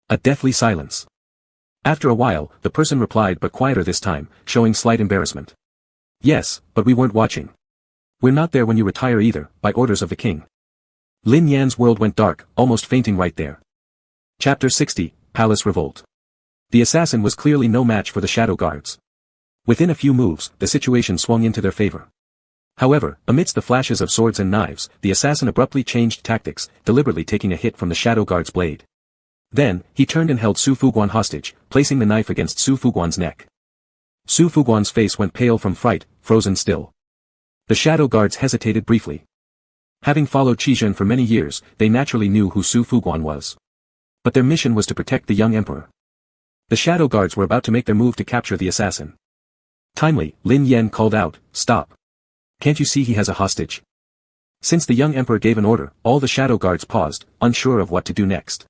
A deathly silence. After a while, the person replied, but quieter this time, showing slight embarrassment. "Yes, but we weren't watching. We're not there when you retire either, by orders of the king." Lin Yan's world went dark, almost fainting right there. Chapter 60, Palace Revolt. The assassin was clearly no match for the shadow guards. Within a few moves, the situation swung into their favor. However, amidst the flashes of swords and knives, the assassin abruptly changed tactics, deliberately taking a hit from the shadow guard's blade. Then, he turned and held Su Fuguan hostage, placing the knife against Su Fuguan's neck. Su Fuguan's face went pale from fright, frozen still. The shadow guards hesitated briefly. Having followed Qizhen for many years, they naturally knew who Su Fuguan was. But their mission was to protect the young emperor. The shadow guards were about to make their move to capture the assassin. Timely, Lin Yan called out, "Stop. Can't you see he has a hostage?" Since the young emperor gave an order, all the shadow guards paused, unsure of what to do next.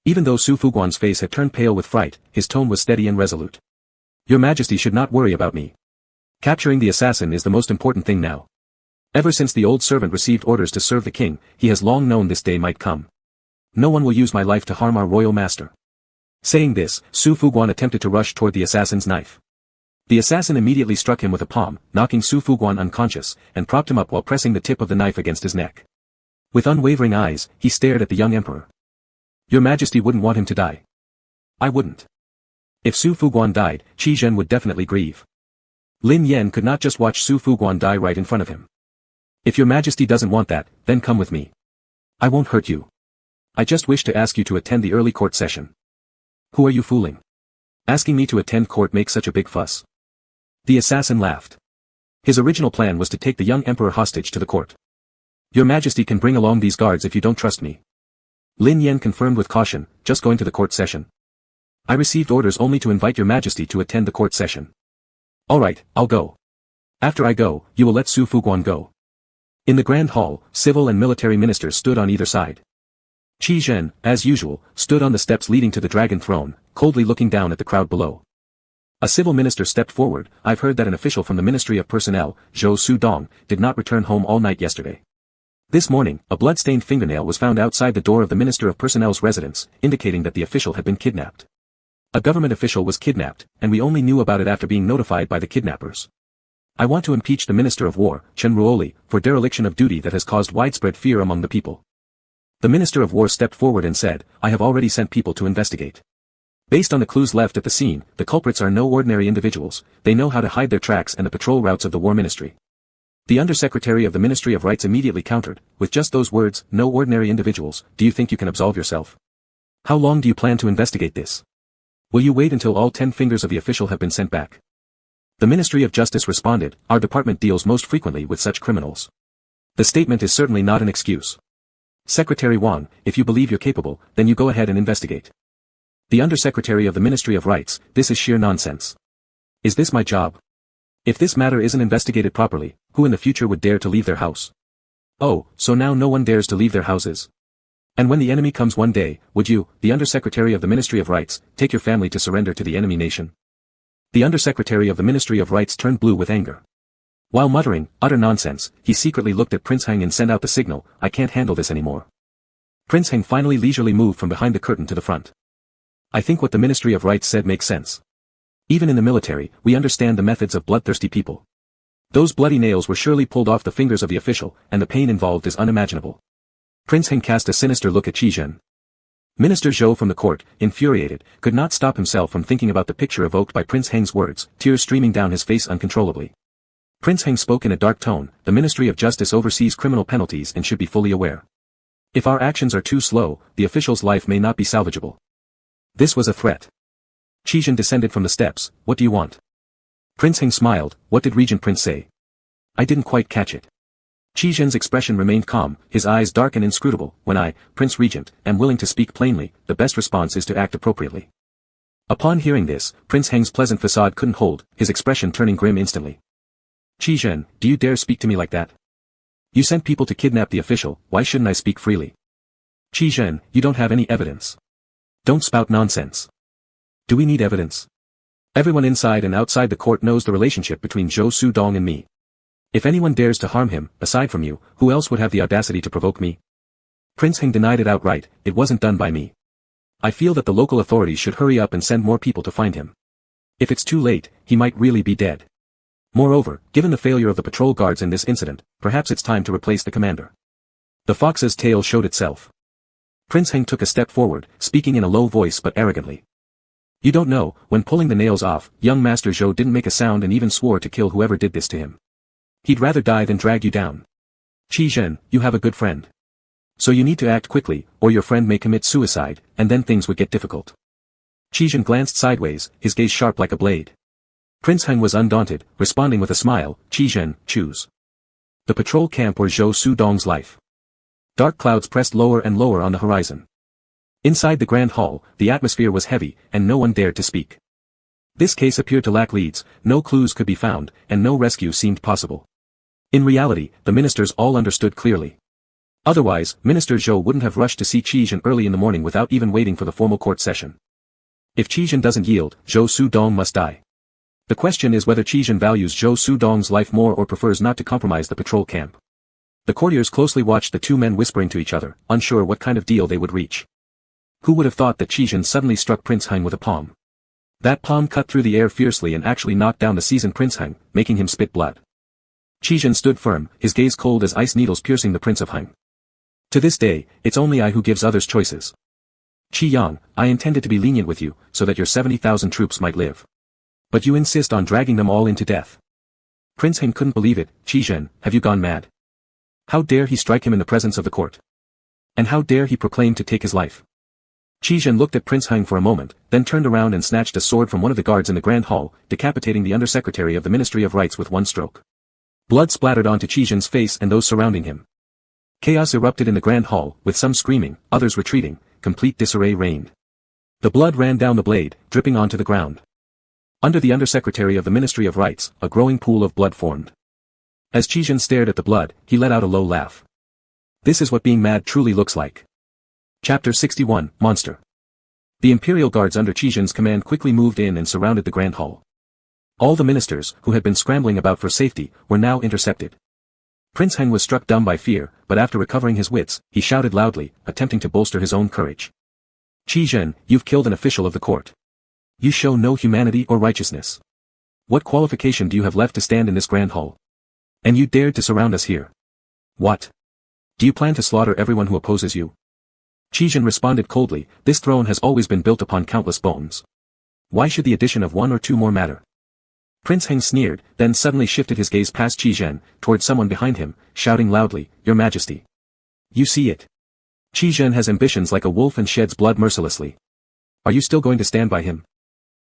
Even though Su Fuguan's face had turned pale with fright, his tone was steady and resolute. "Your Majesty should not worry about me. Capturing the assassin is the most important thing now. Ever since the old servant received orders to serve the king, he has long known this day might come. No one will use my life to harm our royal master." Saying this, Su Fuguan attempted to rush toward the assassin's knife. The assassin immediately struck him with a palm, knocking Su Fuguan unconscious, and propped him up while pressing the tip of the knife against his neck. With unwavering eyes, he stared at the young emperor. "Your Majesty wouldn't want him to die." "I wouldn't. If Su Fuguan died, Qizhen would definitely grieve." Lin Yan could not just watch Su Fuguan die right in front of him. "If your Majesty doesn't want that, then come with me. I won't hurt you. I just wish to ask you to attend the early court session." "Who are you fooling? Asking me to attend court makes such a big fuss." The assassin laughed. His original plan was to take the young emperor hostage to the court. "Your Majesty can bring along these guards if you don't trust me." Lin Yan confirmed with caution, "Just going to the court session? I received orders only to invite your Majesty to attend the court session." "All right, I'll go. After I go, you will let Su Fuguan go." In the grand hall, civil and military ministers stood on either side. Qizhen, as usual, stood on the steps leading to the dragon throne, coldly looking down at the crowd below. A civil minister stepped forward. "I've heard that an official from the Ministry of Personnel, Zhou Sudong, did not return home all night yesterday. This morning, a blood-stained fingernail was found outside the door of the Minister of Personnel's residence, indicating that the official had been kidnapped. A government official was kidnapped, and we only knew about it after being notified by the kidnappers. I want to impeach the Minister of War, Chen Ruoli, for dereliction of duty that has caused widespread fear among the people." The Minister of War stepped forward and said, "I have already sent people to investigate. Based on the clues left at the scene, the culprits are no ordinary individuals. They know how to hide their tracks and the patrol routes of the War Ministry." The Undersecretary of the Ministry of Rights immediately countered, with just those words, "No ordinary individuals, do you think you can absolve yourself? How long do you plan to investigate this? Will you wait until all 10 fingers of the official have been sent back?" The Ministry of Justice responded, "Our department deals most frequently with such criminals. The statement is certainly not an excuse. Secretary Wang, if you believe you're capable, then you go ahead and investigate." The Undersecretary of the Ministry of Rights, "This is sheer nonsense. Is this my job? If this matter isn't investigated properly, who in the future would dare to leave their house? Oh, so now no one dares to leave their houses? And when the enemy comes one day, would you, the Undersecretary of the Ministry of Rights, take your family to surrender to the enemy nation?" The Undersecretary of the Ministry of Rights turned blue with anger. While muttering, "Utter nonsense," he secretly looked at Prince Heng and sent out the signal, "I can't handle this anymore." Prince Heng finally leisurely moved from behind the curtain to the front. "I think what the Ministry of Rights said makes sense. Even in the military, we understand the methods of bloodthirsty people. Those bloody nails were surely pulled off the fingers of the official, and the pain involved is unimaginable." Prince Heng cast a sinister look at Qizhen. Minister Zhou from the court, infuriated, could not stop himself from thinking about the picture evoked by Prince Heng's words, tears streaming down his face uncontrollably. Prince Heng spoke in a dark tone, "The Ministry of Justice oversees criminal penalties and should be fully aware. If our actions are too slow, the official's life may not be salvageable." This was a threat. Qizhen descended from the steps. "What do you want?" Prince Heng smiled. What did Regent Prince say? I didn't quite catch it. Qi Zhen's expression remained calm, his eyes dark and inscrutable. When I, Prince Regent, am willing to speak plainly, the best response is to act appropriately. Upon hearing this, Prince Heng's pleasant facade couldn't hold, his expression turning grim instantly. Qi Zhen, do you dare speak to me like that? You sent people to kidnap the official, why shouldn't I speak freely? Qi Zhen, you don't have any evidence. Don't spout nonsense. Do we need evidence? Everyone inside and outside the court knows the relationship between Zhou Sudong and me. If anyone dares to harm him, aside from you, who else would have the audacity to provoke me? Prince Heng denied it outright. It wasn't done by me. I feel that the local authorities should hurry up and send more people to find him. If it's too late, he might really be dead. Moreover, given the failure of the patrol guards in this incident, perhaps it's time to replace the commander. The fox's tail showed itself. Prince Heng took a step forward, speaking in a low voice but arrogantly. You don't know, when pulling the nails off, young Master Zhou didn't make a sound and even swore to kill whoever did this to him. He'd rather die than drag you down. Qi Zhen, you have a good friend. So you need to act quickly, or your friend may commit suicide, and then things would get difficult. Qi Zhen glanced sideways, his gaze sharp like a blade. Prince Heng was undaunted, responding with a smile. Qi Zhen, choose. The patrol camp or Zhou Sudong's life. Dark clouds pressed lower and lower on the horizon. Inside the grand hall, the atmosphere was heavy, and no one dared to speak. This case appeared to lack leads, no clues could be found, and no rescue seemed possible. In reality, the ministers all understood clearly. Otherwise, Minister Zhou wouldn't have rushed to see Qi Zhen early in the morning without even waiting for the formal court session. If Qi Zhen doesn't yield, Zhou Sudong must die. The question is whether Qi Zhen values Zhou Sudong's life more or prefers not to compromise the patrol camp. The courtiers closely watched the two men whispering to each other, unsure what kind of deal they would reach. Who would have thought that Qi Zhen suddenly struck Prince Heng with a palm? That palm cut through the air fiercely and actually knocked down the seasoned Prince Heng, making him spit blood. Qi Zhen stood firm, his gaze cold as ice needles piercing the Prince of Heng. To this day, it's only I who gives others choices. Qi Yang, I intended to be lenient with you, so that your 70,000 troops might live. But you insist on dragging them all into death. Prince Heng couldn't believe it. Qi Zhen, have you gone mad? How dare he strike him in the presence of the court? And how dare he proclaim to take his life? Qi Zhen looked at Prince Heng for a moment, then turned around and snatched a sword from one of the guards in the grand hall, decapitating the undersecretary of the Ministry of Rights with one stroke. Blood splattered onto Qi Zhen's face and those surrounding him. Chaos erupted in the grand hall, with some screaming, others retreating, complete disarray reigned. The blood ran down the blade, dripping onto the ground. Under the undersecretary of the Ministry of Rights, a growing pool of blood formed. As Qi Zhen stared at the blood, he let out a low laugh. This is what being mad truly looks like. Chapter 61, Monster. The Imperial Guards under Qi Zhen's command quickly moved in and surrounded the grand hall. All the ministers, who had been scrambling about for safety, were now intercepted. Prince Heng was struck dumb by fear, but after recovering his wits, he shouted loudly, attempting to bolster his own courage. Qi Zhen, you've killed an official of the court. You show no humanity or righteousness. What qualification do you have left to stand in this grand hall? And you dared to surround us here. What? Do you plan to slaughter everyone who opposes you? Qi Zhen responded coldly, this throne has always been built upon countless bones. Why should the addition of one or two more matter? Prince Heng sneered, then suddenly shifted his gaze past Qi Zhen, towards someone behind him, shouting loudly, Your Majesty. You see it. Qi Zhen has ambitions like a wolf and sheds blood mercilessly. Are you still going to stand by him?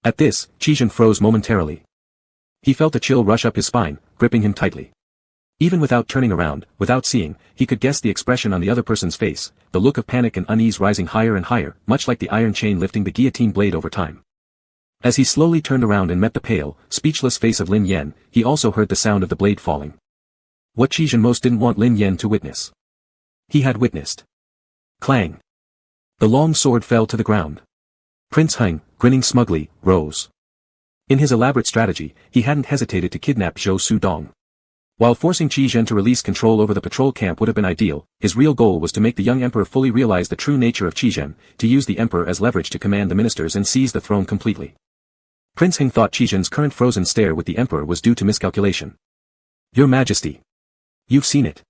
At this, Qi Zhen froze momentarily. He felt a chill rush up his spine, gripping him tightly. Even without turning around, without seeing, he could guess the expression on the other person's face, the look of panic and unease rising higher and higher, much like the iron chain lifting the guillotine blade over time. As he slowly turned around and met the pale, speechless face of Lin Yan, he also heard the sound of the blade falling. What Qi Zhen most didn't want Lin Yan to witness. He had witnessed. Clang. The long sword fell to the ground. Prince Heng, grinning smugly, rose. In his elaborate strategy, he hadn't hesitated to kidnap Zhou Sudong. While forcing Qi Zhen to release control over the patrol camp would have been ideal, his real goal was to make the young emperor fully realize the true nature of Qi Zhen, to use the emperor as leverage to command the ministers and seize the throne completely. Prince Heng thought Qi Zhen's current frozen stare with the emperor was due to miscalculation. Your Majesty. You've seen it.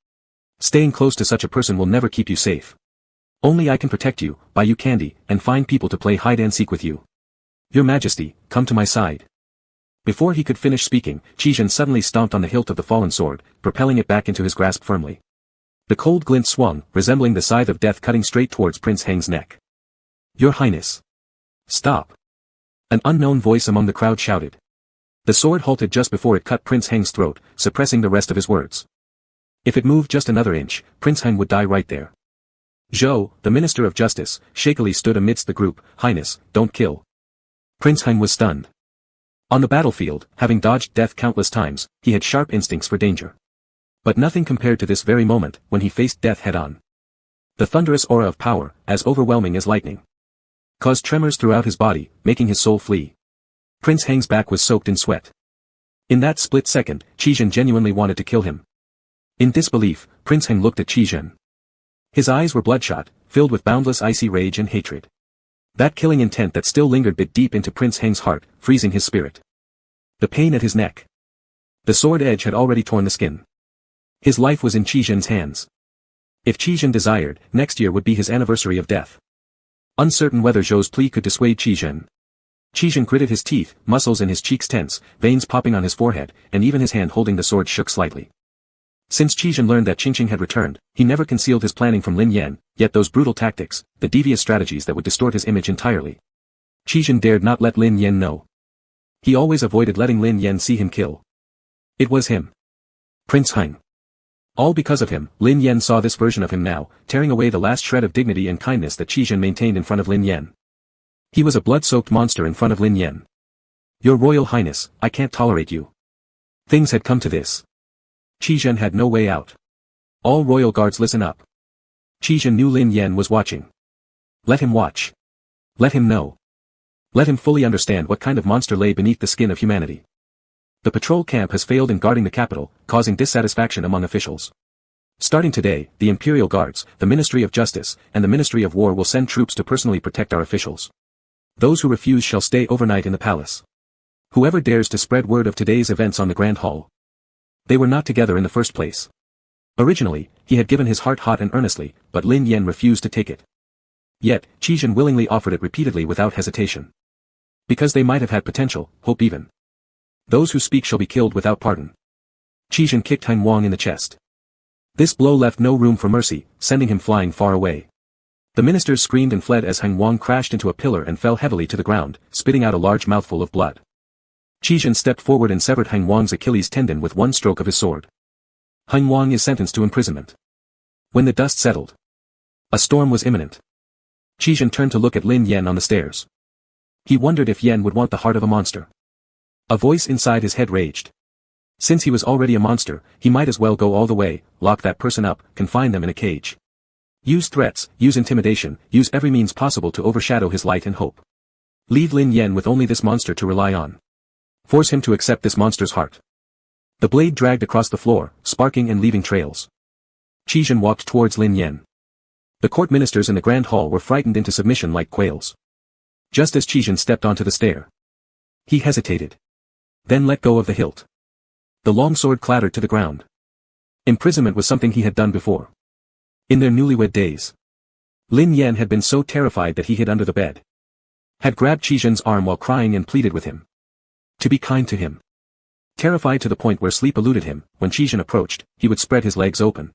Staying close to such a person will never keep you safe. Only I can protect you, buy you candy, and find people to play hide-and-seek with you. Your Majesty, come to my side. Before he could finish speaking, Qi Zhen suddenly stomped on the hilt of the fallen sword, propelling it back into his grasp firmly. The cold glint swung, resembling the scythe of death cutting straight towards Prince Heng's neck. Your Highness. Stop. An unknown voice among the crowd shouted. The sword halted just before it cut Prince Heng's throat, suppressing the rest of his words. If it moved just another inch, Prince Heng would die right there. Zhou, the Minister of Justice, shakily stood amidst the group. Highness, don't kill. Prince Heng was stunned. On the battlefield, having dodged death countless times, he had sharp instincts for danger. But nothing compared to this very moment, when he faced death head-on. The thunderous aura of power, as overwhelming as lightning, caused tremors throughout his body, making his soul flee. Prince Heng's back was soaked in sweat. In that split second, Qi Zhen genuinely wanted to kill him. In disbelief, Prince Heng looked at Qi Zhen. His eyes were bloodshot, filled with boundless icy rage and hatred. That killing intent that still lingered bit deep into Prince Heng's heart, freezing his spirit. The pain at his neck. The sword edge had already torn the skin. His life was in Qi Zhen's hands. If Qi Zhen desired, next year would be his anniversary of death. Uncertain whether Zhou's plea could dissuade Qi Zhen. Qi Zhen gritted his teeth, muscles in his cheeks tense, veins popping on his forehead, and even his hand holding the sword shook slightly. Since Qi Zhen learned that Qingqing had returned, he never concealed his planning from Lin Yan, yet those brutal tactics, the devious strategies that would distort his image entirely. Qi Zhen dared not let Lin Yan know. He always avoided letting Lin Yan see him kill. It was him. Prince Heng. All because of him, Lin Yan saw this version of him now, tearing away the last shred of dignity and kindness that Qi Zhen maintained in front of Lin Yan. He was a blood-soaked monster in front of Lin Yan. Your Royal Highness, I can't tolerate you. Things had come to this. Qi Zhen had no way out. All royal guards listen up. Qi Zhen knew Lin Yan was watching. Let him watch. Let him know. Let him fully understand what kind of monster lay beneath the skin of humanity. The patrol camp has failed in guarding the capital, causing dissatisfaction among officials. Starting today, the Imperial Guards, the Ministry of Justice, and the Ministry of War will send troops to personally protect our officials. Those who refuse shall stay overnight in the palace. Whoever dares to spread word of today's events on the Grand Hall. They were not together in the first place. Originally, he had given his heart hot and earnestly, but Lin Yan refused to take it. Yet, Qi Zhen willingly offered it repeatedly without hesitation. Because they might have had potential, hope even. Those who speak shall be killed without pardon. Qi Zhen kicked Heng Wang in the chest. This blow left no room for mercy, sending him flying far away. The ministers screamed and fled as Heng Wang crashed into a pillar and fell heavily to the ground, spitting out a large mouthful of blood. Qi Zhen stepped forward and severed Heng Wang's Achilles tendon with one stroke of his sword. Heng Wang is sentenced to imprisonment. When the dust settled, a storm was imminent. Qi Zhen turned to look at Lin Yan on the stairs. He wondered if Yan would want the heart of a monster. A voice inside his head raged. Since he was already a monster, he might as well go all the way, lock that person up, confine them in a cage. Use threats, use intimidation, use every means possible to overshadow his light and hope. Leave Lin Yan with only this monster to rely on. Force him to accept this monster's heart. The blade dragged across the floor, sparking and leaving trails. Qi Zhen walked towards Lin Yan. The court ministers in the Grand Hall were frightened into submission like quails. Just as Qi Zhen stepped onto the stair, he hesitated. Then let go of the hilt. The long sword clattered to the ground. Imprisonment was something he had done before. In their newlywed days. Lin Yan had been so terrified that he hid under the bed. Had grabbed Qi Zhen's arm while crying and pleaded with him to be kind to him. Terrified to the point where sleep eluded him, when Qi Zhen approached, he would spread his legs open.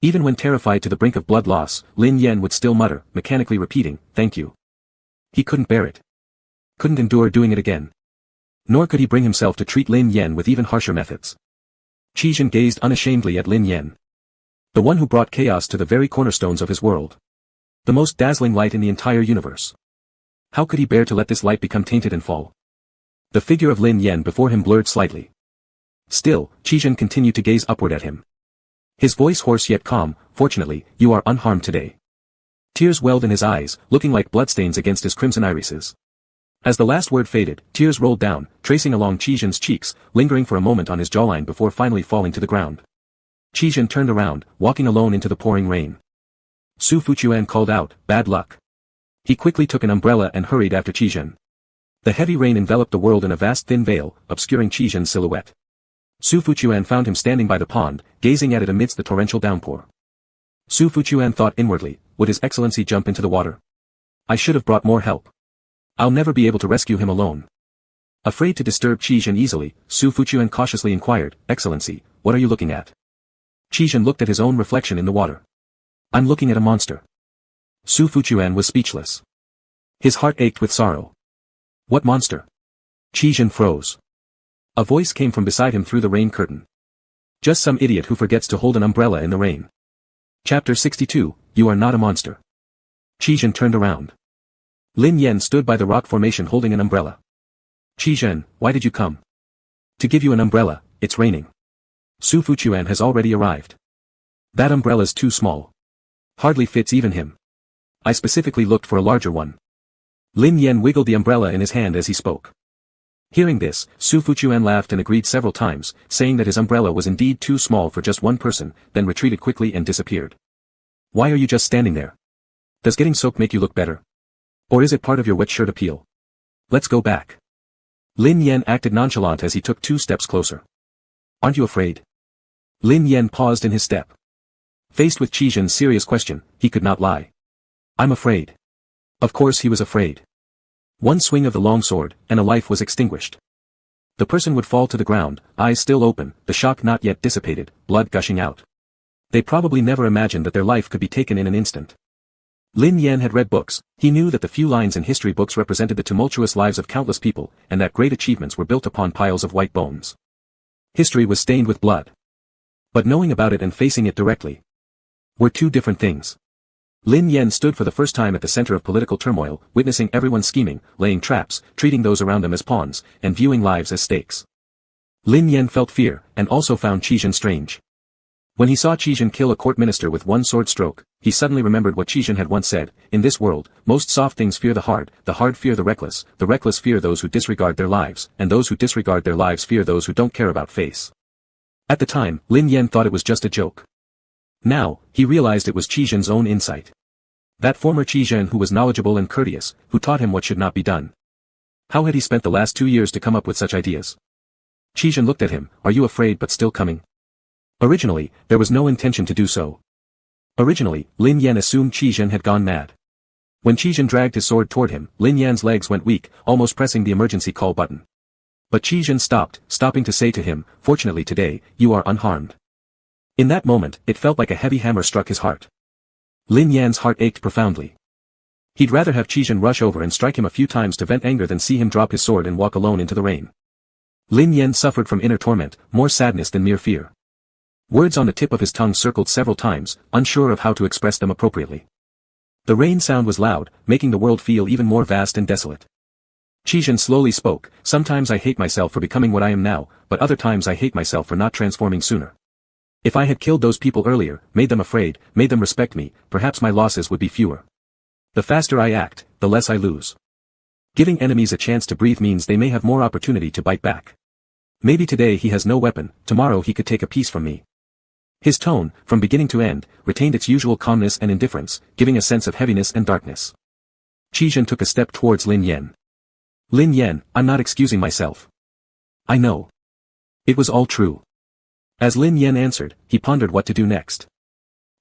Even when terrified to the brink of blood loss, Lin Yan would still mutter, mechanically repeating, "Thank you." He couldn't bear it. Couldn't endure doing it again. Nor could he bring himself to treat Lin Yan with even harsher methods. Qi Zhen gazed unashamedly at Lin Yan. The one who brought chaos to the very cornerstones of his world. The most dazzling light in the entire universe. How could he bear to let this light become tainted and fall? The figure of Lin Yan before him blurred slightly. Still, Qi Zhen continued to gaze upward at him. His voice hoarse yet calm, "Fortunately, you are unharmed today." Tears welled in his eyes, looking like bloodstains against his crimson irises. As the last word faded, tears rolled down, tracing along Qi Zhen's cheeks, lingering for a moment on his jawline before finally falling to the ground. Qi Zhen turned around, walking alone into the pouring rain. Su Fuquan called out, "Bad luck." He quickly took an umbrella and hurried after Qi Zhen. The heavy rain enveloped the world in a vast thin veil, obscuring Qi Zhen's silhouette. Su Fuquan found him standing by the pond, gazing at it amidst the torrential downpour. Su Fuquan thought inwardly, would His Excellency jump into the water? I should have brought more help. I'll never be able to rescue him alone. Afraid to disturb Qi Zhen easily, Su Fuquan cautiously inquired, "Excellency, what are you looking at?" Qi Zhen looked at his own reflection in the water. "I'm looking at a monster." Su Fuquan was speechless. His heart ached with sorrow. What monster? Qi Zhen froze. A voice came from beside him through the rain curtain. Just some idiot who forgets to hold an umbrella in the rain. Chapter 62, You Are Not a Monster. Qizhen turned around. Lin Yan stood by the rock formation holding an umbrella. Qizhen, why did you come? To give you an umbrella, it's raining. Su Fuchuan has already arrived. That umbrella's too small. Hardly fits even him. I specifically looked for a larger one. Lin Yan wiggled the umbrella in his hand as he spoke. Hearing this, Su Fuchuan laughed and agreed several times, saying that his umbrella was indeed too small for just one person, then retreated quickly and disappeared. Why are you just standing there? Does getting soaked make you look better? Or is it part of your wet shirt appeal? Let's go back. Lin Yan acted nonchalant as he took 2 steps closer. Aren't you afraid? Lin Yan paused in his step. Faced with Qizhen's serious question, he could not lie. I'm afraid. Of course he was afraid. One swing of the long sword, and a life was extinguished. The person would fall to the ground, eyes still open, the shock not yet dissipated, blood gushing out. They probably never imagined that their life could be taken in an instant. Lin Yan had read books, he knew that the few lines in history books represented the tumultuous lives of countless people, and that great achievements were built upon piles of white bones. History was stained with blood. But knowing about it and facing it directly were 2 different things. Lin Yan stood for the first time at the center of political turmoil, witnessing everyone scheming, laying traps, treating those around them as pawns, and viewing lives as stakes. Lin Yan felt fear, and also found Qizhen strange. When he saw Qizhen kill a court minister with 1 sword stroke, he suddenly remembered what Qizhen had once said, in this world, most soft things fear the hard fear the reckless fear those who disregard their lives, and those who disregard their lives fear those who don't care about face. At the time, Lin Yan thought it was just a joke. Now, he realized it was Qizhen's own insight. That former Qizhen who was knowledgeable and courteous, who taught him what should not be done. How had he spent the last 2 years to come up with such ideas? Qizhen looked at him, are you afraid but still coming? Originally, there was no intention to do so. Originally, Lin Yan assumed Qizhen had gone mad. When Qizhen dragged his sword toward him, Lin Yan's legs went weak, almost pressing the emergency call button. But Qizhen stopping to say to him, fortunately today, you are unharmed. In that moment, it felt like a heavy hammer struck his heart. Lin Yan's heart ached profoundly. He'd rather have Qizhen rush over and strike him a few times to vent anger than see him drop his sword and walk alone into the rain. Lin Yan suffered from inner torment, more sadness than mere fear. Words on the tip of his tongue circled several times, unsure of how to express them appropriately. The rain sound was loud, making the world feel even more vast and desolate. Qizhen slowly spoke, sometimes I hate myself for becoming what I am now, but other times I hate myself for not transforming sooner. If I had killed those people earlier, made them afraid, made them respect me, perhaps my losses would be fewer. The faster I act, the less I lose. Giving enemies a chance to breathe means they may have more opportunity to bite back. Maybe today he has no weapon, tomorrow he could take a piece from me. His tone, from beginning to end, retained its usual calmness and indifference, giving a sense of heaviness and darkness. Qizhen took a step towards Lin Yan. Lin Yan, I'm not excusing myself. I know. It was all true. As Lin Yan answered, he pondered what to do next.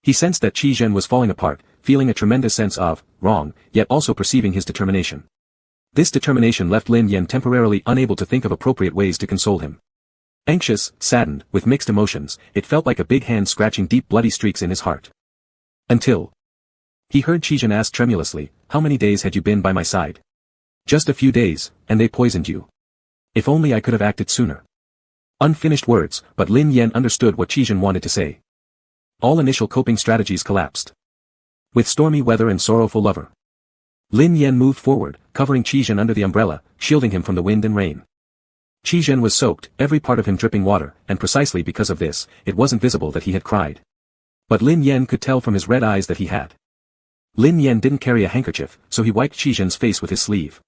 He sensed that Qizhen was falling apart, feeling a tremendous sense of wrong, yet also perceiving his determination. This determination left Lin Yan temporarily unable to think of appropriate ways to console him. Anxious, saddened, with mixed emotions, it felt like a big hand scratching deep bloody streaks in his heart. Until he heard Qizhen ask tremulously, how many days had you been by my side? Just a few days, and they poisoned you. If only I could have acted sooner. Unfinished words, but Lin Yan understood what Qizhen wanted to say. All initial coping strategies collapsed. With stormy weather and sorrowful lover. Lin Yan moved forward, covering Qizhen under the umbrella, shielding him from the wind and rain. Qizhen was soaked, every part of him dripping water, and precisely because of this, it wasn't visible that he had cried. But Lin Yan could tell from his red eyes that he had. Lin Yan didn't carry a handkerchief, so he wiped Qizhen's face with his sleeve.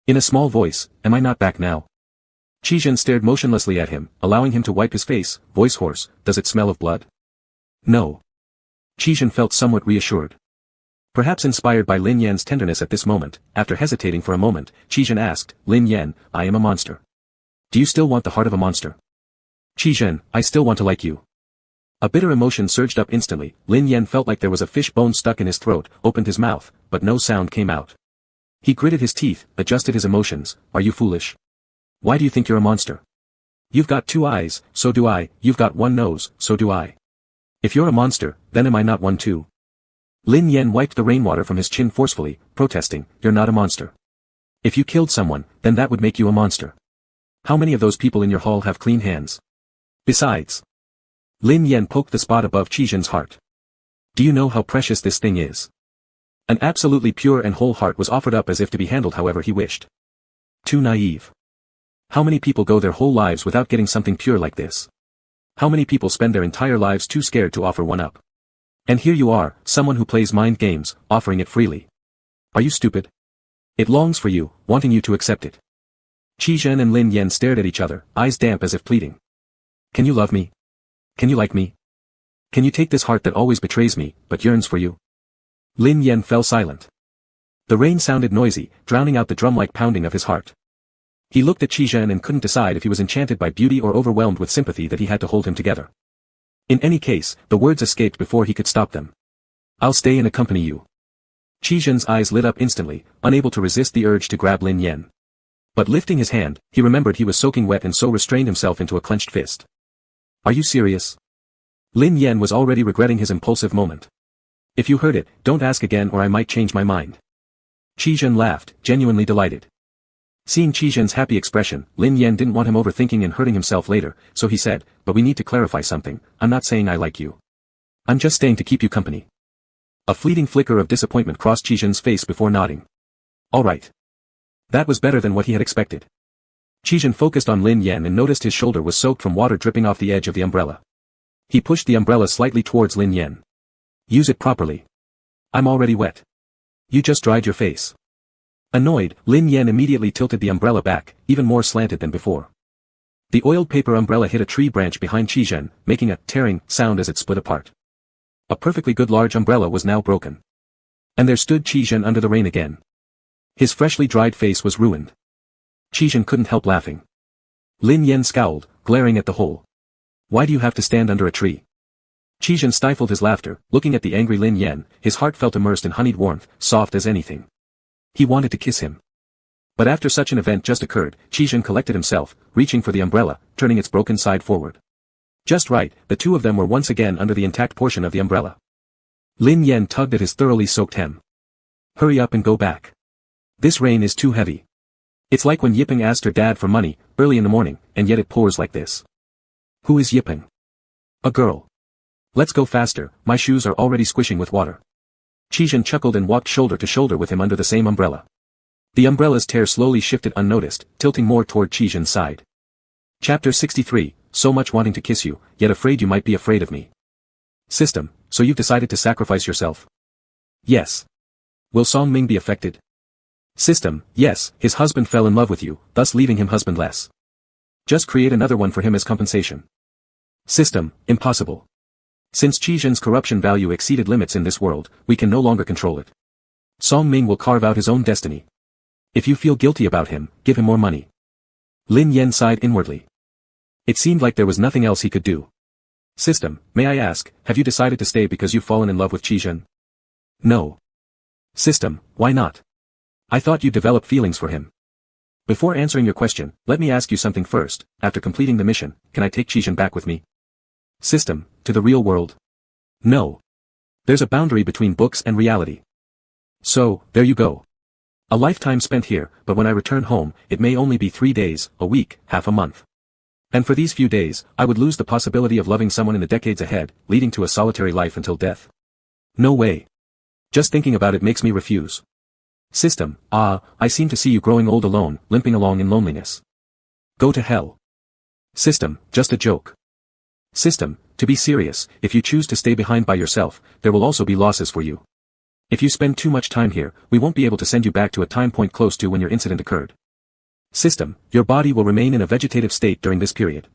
In a small voice, am I not back now? Qizhen stared motionlessly at him, allowing him to wipe his face, voice hoarse, does it smell of blood? No. Qizhen felt somewhat reassured. Perhaps inspired by Lin Yan's tenderness at this moment, after hesitating for a moment, Qizhen asked, Lin Yan, I am a monster. Do you still want the heart of a monster? Qizhen, I still want to like you. A bitter emotion surged up instantly, Lin Yan felt like there was a fish bone stuck in his throat, opened his mouth, but no sound came out. He gritted his teeth, adjusted his emotions, are you foolish? Why do you think you're a monster? You've got 2 eyes, so do I, you've got 1 nose, so do I. If you're a monster, then am I not one too? Lin Yan wiped the rainwater from his chin forcefully, protesting, you're not a monster. If you killed someone, then that would make you a monster. How many of those people in your hall have clean hands? Besides. Lin Yen poked the spot above Qizhen's heart. Do you know how precious this thing is? An absolutely pure and whole heart was offered up as if to be handled however he wished. Too naive. How many people go their whole lives without getting something pure like this? How many people spend their entire lives too scared to offer one up? And here you are, someone who plays mind games, offering it freely. Are you stupid? It longs for you, wanting you to accept it. Qizhen and Lin Yen stared at each other, eyes damp as if pleading. Can you love me? Can you like me? Can you take this heart that always betrays me, but yearns for you? Lin Yen fell silent. The rain sounded noisy, drowning out the drum-like pounding of his heart. He looked at Qizhen and couldn't decide if he was enchanted by beauty or overwhelmed with sympathy that he had to hold him together. In any case, the words escaped before he could stop them. I'll stay and accompany you. Qizhen's eyes lit up instantly, unable to resist the urge to grab Lin Yen. But lifting his hand, he remembered he was soaking wet and so restrained himself into a clenched fist. Are you serious? Lin Yen was already regretting his impulsive moment. If you heard it, don't ask again or I might change my mind. Qizhen laughed, genuinely delighted. Seeing Qizhen's happy expression, Lin Yen didn't want him overthinking and hurting himself later, so he said, but we need to clarify something, I'm not saying I like you. I'm just staying to keep you company. A fleeting flicker of disappointment crossed Qizhen's face before nodding. All right. That was better than what he had expected. Qizhen focused on Lin Yen and noticed his shoulder was soaked from water dripping off the edge of the umbrella. He pushed the umbrella slightly towards Lin Yen. Use it properly. I'm already wet. You just dried your face. Annoyed, Lin Yen immediately tilted the umbrella back, even more slanted than before. The oiled paper umbrella hit a tree branch behind Qizhen, making a tearing sound as it split apart. A perfectly good large umbrella was now broken. And there stood Qizhen under the rain again. His freshly dried face was ruined. Qizhen couldn't help laughing. Lin Yen scowled, glaring at the hole. Why do you have to stand under a tree? Qizhen stifled his laughter, looking at the angry Lin Yen, his heart felt immersed in honeyed warmth, soft as anything. He wanted to kiss him. But after such an event just occurred, Qizhen collected himself, reaching for the umbrella, turning its broken side forward. Just right, the two of them were once again under the intact portion of the umbrella. Lin Yen tugged at his thoroughly soaked hem. Hurry up and go back. This rain is too heavy. It's like when Yiping asked her dad for money, early in the morning, and yet it pours like this. Who is Yiping? A girl. Let's go faster, my shoes are already squishing with water. Qizhen chuckled and walked shoulder to shoulder with him under the same umbrella. The umbrella's tear slowly shifted unnoticed, tilting more toward Qizhen's side. Chapter 63, so much wanting to kiss you, yet afraid you might be afraid of me. System, so you've decided to sacrifice yourself? Yes. Will Song Ming be affected? System, yes, his husband fell in love with you, thus leaving him husbandless. Just create another one for him as compensation. System, impossible. Since Qizhen's corruption value exceeded limits in this world, we can no longer control it. Song Ming will carve out his own destiny. If you feel guilty about him, give him more money. Lin Yen sighed inwardly. It seemed like there was nothing else he could do. System, may I ask, have you decided to stay because you've fallen in love with Qizhen? No. System, why not? I thought you developed feelings for him. Before answering your question, let me ask you something first. After completing the mission, can I take Qizhen back with me? System, to the real world? No. There's a boundary between books and reality. So, there you go. A lifetime spent here, but when I return home, it may only be 3 days, a week, half a month. And for these few days, I would lose the possibility of loving someone in the decades ahead, leading to a solitary life until death. No way. Just thinking about it makes me refuse. System, I seem to see you growing old alone, limping along in loneliness. Go to hell. System, just a joke. System, to be serious, if you choose to stay behind by yourself, there will also be losses for you. If you spend too much time here, we won't be able to send you back to a time point close to when your incident occurred. System, your body will remain in a vegetative state during this period.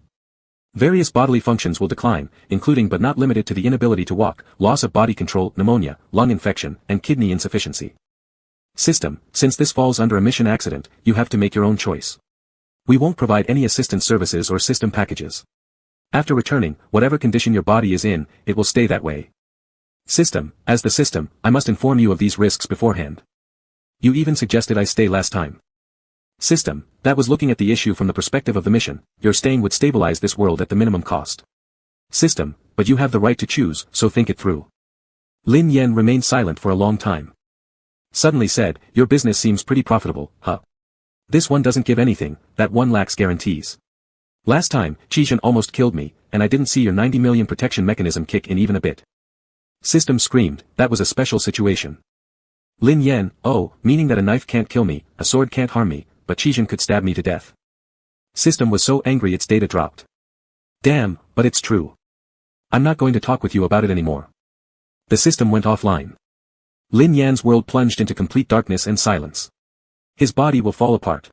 Various bodily functions will decline, including but not limited to the inability to walk, loss of body control, pneumonia, lung infection, and kidney insufficiency. System, since this falls under a mission accident, you have to make your own choice. We won't provide any assistance services or system packages. After returning, whatever condition your body is in, it will stay that way. System, as the system, I must inform you of these risks beforehand. You even suggested I stay last time. System, that was looking at the issue from the perspective of the mission. Your staying would stabilize this world at the minimum cost. System, but you have the right to choose, so think it through. Lin Yen remained silent for a long time. Suddenly said, your business seems pretty profitable, huh? This one doesn't give anything, that one lacks guarantees. Last time, Qizhen almost killed me, and I didn't see your 90 million protection mechanism kick in even a bit. System screamed, that was a special situation. Lin Yan, oh, meaning that a knife can't kill me, a sword can't harm me, but Qizhen could stab me to death. System was so angry its data dropped. Damn, but it's true. I'm not going to talk with you about it anymore. The system went offline. Lin Yan's world plunged into complete darkness and silence. His body will fall apart.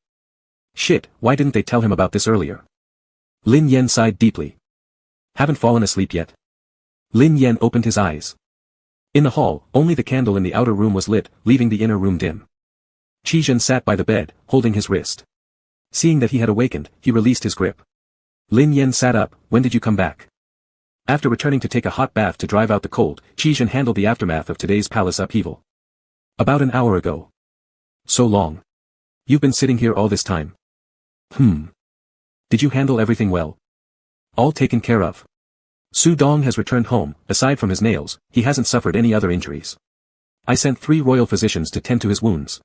Shit, why didn't they tell him about this earlier? Lin Yan sighed deeply. Haven't fallen asleep yet? Lin Yan opened his eyes. In the hall, only the candle in the outer room was lit, leaving the inner room dim. Qizhen sat by the bed, holding his wrist. Seeing that he had awakened, he released his grip. Lin Yan sat up, when did you come back? After returning to take a hot bath to drive out the cold, Qizhen handled the aftermath of today's palace upheaval. About an hour ago. So long. You've been sitting here all this time. Did you handle everything well? All taken care of. Su Dong has returned home, aside from his nails, he hasn't suffered any other injuries. I sent 3 royal physicians to tend to his wounds.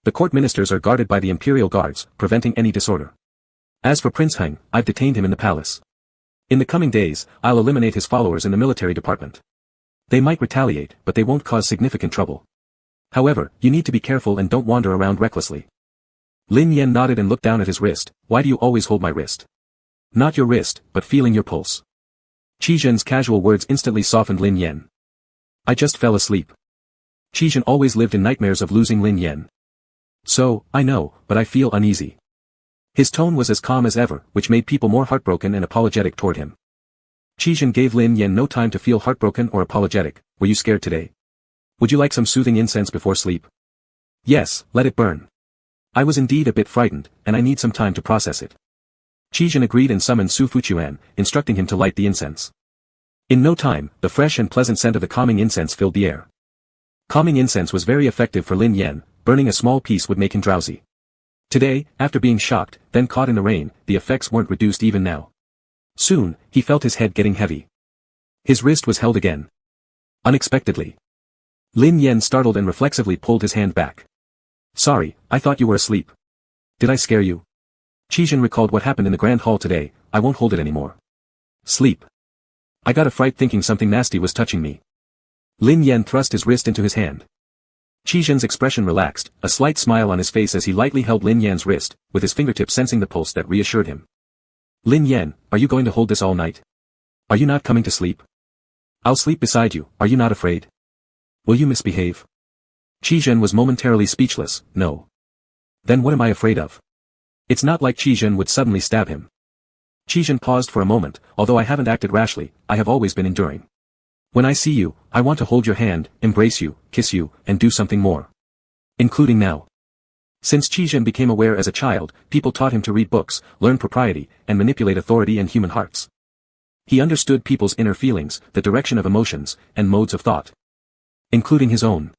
The court ministers are guarded by the imperial guards, preventing any disorder. As for Prince Heng, I've detained him in the palace. In the coming days, I'll eliminate his followers in the military department. They might retaliate, but they won't cause significant trouble. However, you need to be careful and don't wander around recklessly. Lin Yan nodded and looked down at his wrist. Why do you always hold my wrist? Not your wrist, but feeling your pulse. Qizhen's casual words instantly softened Lin Yan. I just fell asleep. Qizhen always lived in nightmares of losing Lin Yan. So, I know, but I feel uneasy. His tone was as calm as ever, which made people more heartbroken and apologetic toward him. Qizhen gave Lin Yan no time to feel heartbroken or apologetic. Were you scared today? Would you like some soothing incense before sleep? Yes, let it burn. I was indeed a bit frightened, and I need some time to process it. Qizhen agreed and summoned Su Fuchuan, instructing him to light the incense. In no time, the fresh and pleasant scent of the calming incense filled the air. Calming incense was very effective for Lin Yan, burning a small piece would make him drowsy. Today, after being shocked, then caught in the rain, the effects weren't reduced even now. Soon, he felt his head getting heavy. His wrist was held again. Unexpectedly. Lin Yan startled and reflexively pulled his hand back. Sorry, I thought you were asleep. Did I scare you? Qizhen recalled what happened in the grand hall today. I won't hold it anymore. Sleep. I got a fright thinking something nasty was touching me. Lin Yan thrust his wrist into his hand. Qizhen's expression relaxed, a slight smile on his face as he lightly held Lin Yan's wrist, with his fingertip sensing the pulse that reassured him. Lin Yan, are you going to hold this all night? Are you not coming to sleep? I'll sleep beside you, are you not afraid? Will you misbehave? Qizhen was momentarily speechless. No. Then what am I afraid of? It's not like Qizhen would suddenly stab him. Qizhen paused for a moment. Although I haven't acted rashly, I have always been enduring. When I see you, I want to hold your hand, embrace you, kiss you, and do something more. Including now. Since Qizhen became aware as a child, people taught him to read books, learn propriety, and manipulate authority and human hearts. He understood people's inner feelings, the direction of emotions, and modes of thought. Including his own.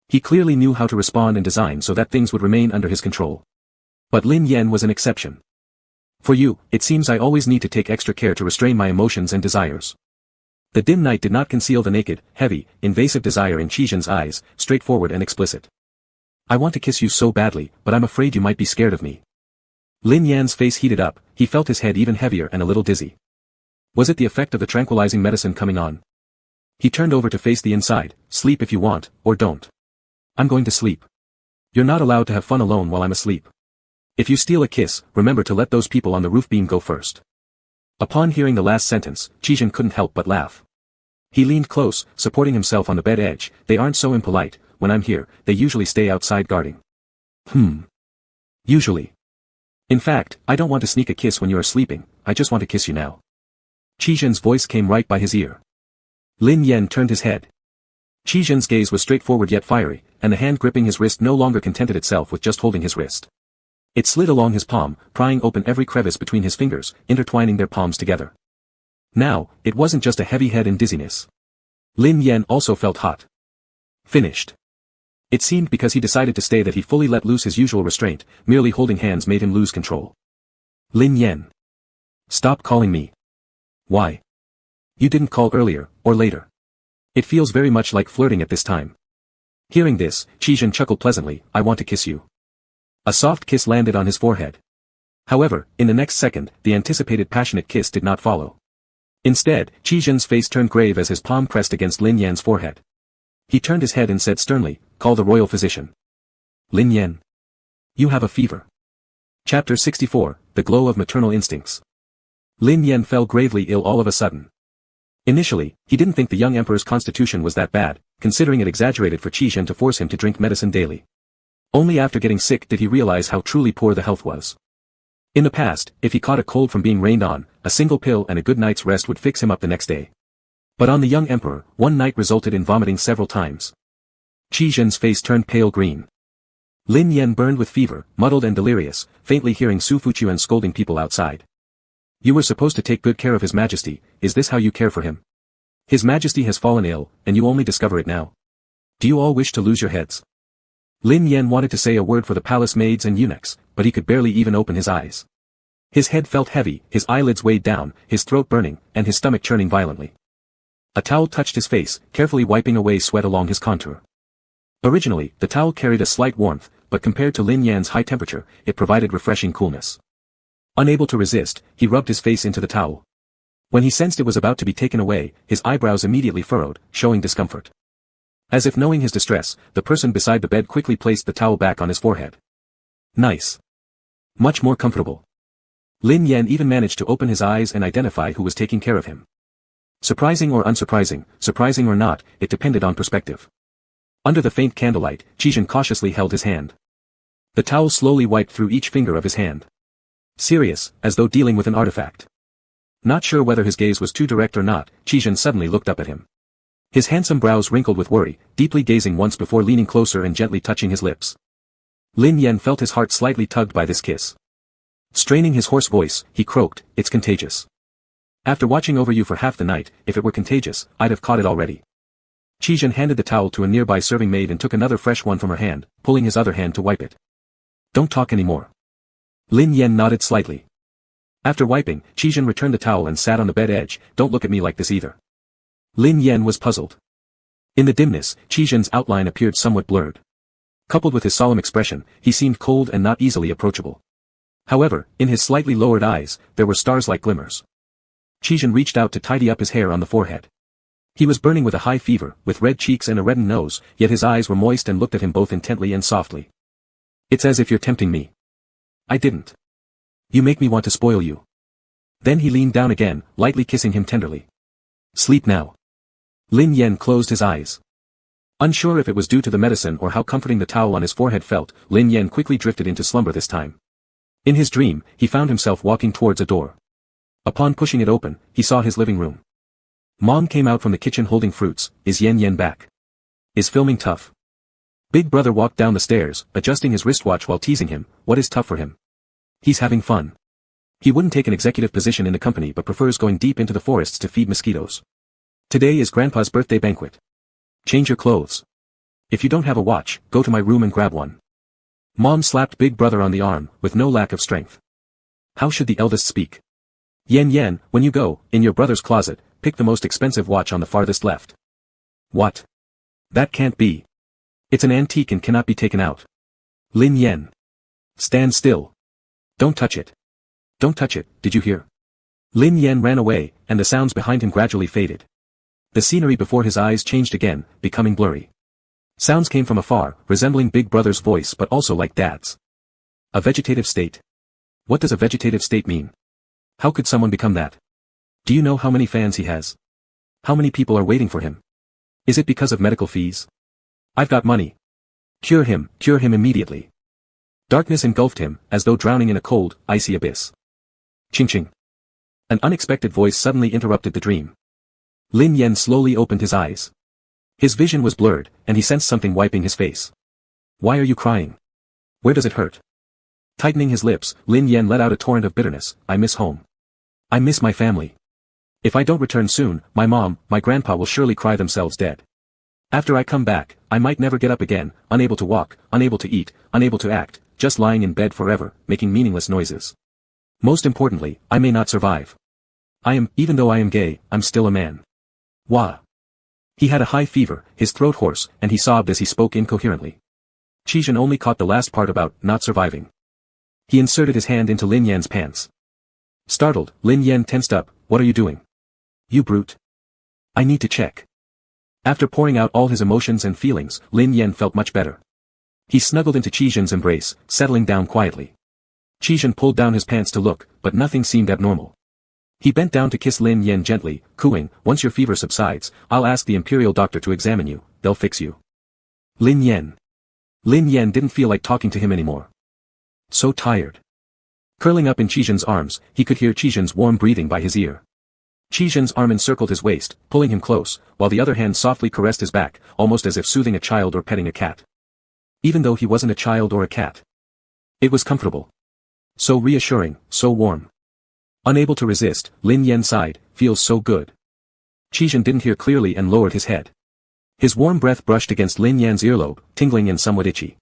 He clearly knew how to respond and design so that things would remain under his control. But Lin Yan was an exception. For you, it seems I always need to take extra care to restrain my emotions and desires. The dim night did not conceal the naked, heavy, invasive desire in Qizhen's eyes, straightforward and explicit. I want to kiss you so badly, but I'm afraid you might be scared of me. Lin Yan's face heated up, he felt his head even heavier and a little dizzy. Was it the effect of the tranquilizing medicine coming on? He turned over to face the inside. Sleep if you want, or don't. I'm going to sleep. You're not allowed to have fun alone while I'm asleep. If you steal a kiss, remember to let those people on the roof beam go first. Upon hearing the last sentence, Qizhen couldn't help but laugh. He leaned close, supporting himself on the bed edge. They aren't so impolite. When I'm here, they usually stay outside guarding. Usually. In fact, I don't want to sneak a kiss when you are sleeping, I just want to kiss you now. Qizhen's voice came right by his ear. Lin Yan turned his head. Qizhen's gaze was straightforward yet fiery, and the hand gripping his wrist no longer contented itself with just holding his wrist. It slid along his palm, prying open every crevice between his fingers, intertwining their palms together. Now, it wasn't just a heavy head and dizziness. Lin Yan also felt hot. Finished. It seemed because he decided to stay that he fully let loose his usual restraint, merely holding hands made him lose control. Lin Yan. Stop calling me. Why? You didn't call earlier, or later. It feels very much like flirting at this time. Hearing this, Qizhen chuckled pleasantly. I want to kiss you. A soft kiss landed on his forehead. However, in the next second, the anticipated passionate kiss did not follow. Instead, Qi Zhen's face turned grave as his palm pressed against Lin Yan's forehead. He turned his head and said sternly, "Call the royal physician." "Lin Yan. You have a fever." Chapter 64, The Glow of Maternal Instincts. Lin Yan fell gravely ill all of a sudden. Initially, he didn't think the young emperor's constitution was that bad, considering it exaggerated for Qi Zhen to force him to drink medicine daily. Only after getting sick did he realize how truly poor the health was. In the past, if he caught a cold from being rained on, a single pill and a good night's rest would fix him up the next day. But on the young emperor, one night resulted in vomiting several times. Qi Zhen's face turned pale green. Lin Yan burned with fever, muddled and delirious, faintly hearing Su Fuquan scolding people outside. "You were supposed to take good care of His Majesty, is this how you care for him? His Majesty has fallen ill, and you only discover it now. Do you all wish to lose your heads?" Lin Yan wanted to say a word for the palace maids and eunuchs, but he could barely even open his eyes. His head felt heavy, his eyelids weighed down, his throat burning, and his stomach churning violently. A towel touched his face, carefully wiping away sweat along his contour. Originally, the towel carried a slight warmth, but compared to Lin Yan's high temperature, it provided refreshing coolness. Unable to resist, he rubbed his face into the towel. When he sensed it was about to be taken away, his eyebrows immediately furrowed, showing discomfort. As if knowing his distress, the person beside the bed quickly placed the towel back on his forehead. Nice. Much more comfortable. Lin Yan even managed to open his eyes and identify who was taking care of him. Surprising or unsurprising, surprising or not, it depended on perspective. Under the faint candlelight, Qi Zhen cautiously held his hand. The towel slowly wiped through each finger of his hand. Serious, as though dealing with an artifact. Not sure whether his gaze was too direct or not, Qi Zhen suddenly looked up at him. His handsome brows wrinkled with worry, deeply gazing once before leaning closer and gently touching his lips. Lin Yan felt his heart slightly tugged by this kiss. Straining his hoarse voice, he croaked, "It's contagious. After watching over you for half the night, if it were contagious, I'd have caught it already." Qi Zhen handed the towel to a nearby serving maid and took another fresh one from her hand, pulling his other hand to wipe it. "Don't talk anymore." Lin Yan nodded slightly. After wiping, Qi Zhen returned the towel and sat on the bed edge. "Don't look at me like this either." Lin Yan was puzzled. In the dimness, Qi Zhen's outline appeared somewhat blurred. Coupled with his solemn expression, he seemed cold and not easily approachable. However, in his slightly lowered eyes, there were stars-like glimmers. Qi Zhen reached out to tidy up his hair on the forehead. He was burning with a high fever, with red cheeks and a reddened nose, yet his eyes were moist and looked at him both intently and softly. "It's as if you're tempting me." "I didn't. You make me want to spoil you." Then he leaned down again, lightly kissing him tenderly. "Sleep now." Lin Yan closed his eyes. Unsure if it was due to the medicine or how comforting the towel on his forehead felt, Lin Yan quickly drifted into slumber this time. In his dream, he found himself walking towards a door. Upon pushing it open, he saw his living room. Mom came out from the kitchen holding fruits. "Is Yan Yan back? Is filming tough?" Big brother walked down the stairs, adjusting his wristwatch while teasing him. "What is tough for him? He's having fun. He wouldn't take an executive position in the company but prefers going deep into the forests to feed mosquitoes. Today is Grandpa's birthday banquet. Change your clothes. If you don't have a watch, go to my room and grab one." Mom slapped Big Brother on the arm, with no lack of strength. How should the eldest speak? "Yan Yan, when you go, in your brother's closet, pick the most expensive watch on the farthest left." "What? That can't be. It's an antique and cannot be taken out." "Lin Yan. Stand still. Don't touch it. Don't touch it, did you hear?" Lin Yan ran away, and the sounds behind him gradually faded. The scenery before his eyes changed again, becoming blurry. Sounds came from afar, resembling Big Brother's voice but also like Dad's. A vegetative state. What does a vegetative state mean? How could someone become that? Do you know how many fans he has? How many people are waiting for him? Is it because of medical fees? I've got money. Cure him immediately. Darkness engulfed him, as though drowning in a cold, icy abyss. Ching ching. An unexpected voice suddenly interrupted the dream. Lin Yan slowly opened his eyes. His vision was blurred, and he sensed something wiping his face. "Why are you crying? Where does it hurt?" Tightening his lips, Lin Yan let out a torrent of bitterness. "I miss home. I miss my family. If I don't return soon, my mom, my grandpa will surely cry themselves dead. After I come back, I might never get up again, unable to walk, unable to eat, unable to act, just lying in bed forever, making meaningless noises. Most importantly, I may not survive. Even though I am gay, I'm still a man. Wah." He had a high fever, his throat hoarse, and he sobbed as he spoke incoherently. Qizhen only caught the last part about not surviving. He inserted his hand into Lin Yan's pants. Startled, Lin Yan tensed up. What are you doing? You brute. I need to check. After pouring out all his emotions and feelings, Lin Yan felt much better. He snuggled into Qizhen's embrace, settling down quietly. Qizhen pulled down his pants to look, but nothing seemed abnormal. He bent down to kiss Lin Yan gently, cooing, once your fever subsides, I'll ask the imperial doctor to examine you, they'll fix you. Lin Yan. Lin Yan didn't feel like talking to him anymore. So tired. Curling up in Qizhen's arms, he could hear Qizhen's warm breathing by his ear. Qizhen's arm encircled his waist, pulling him close, while the other hand softly caressed his back, almost as if soothing a child or petting a cat. Even though he wasn't a child or a cat. It was comfortable. So reassuring, so warm. Unable to resist, Lin Yan sighed, feels so good. Qizhen didn't hear clearly and lowered his head. His warm breath brushed against Lin Yan's earlobe, tingling and somewhat itchy.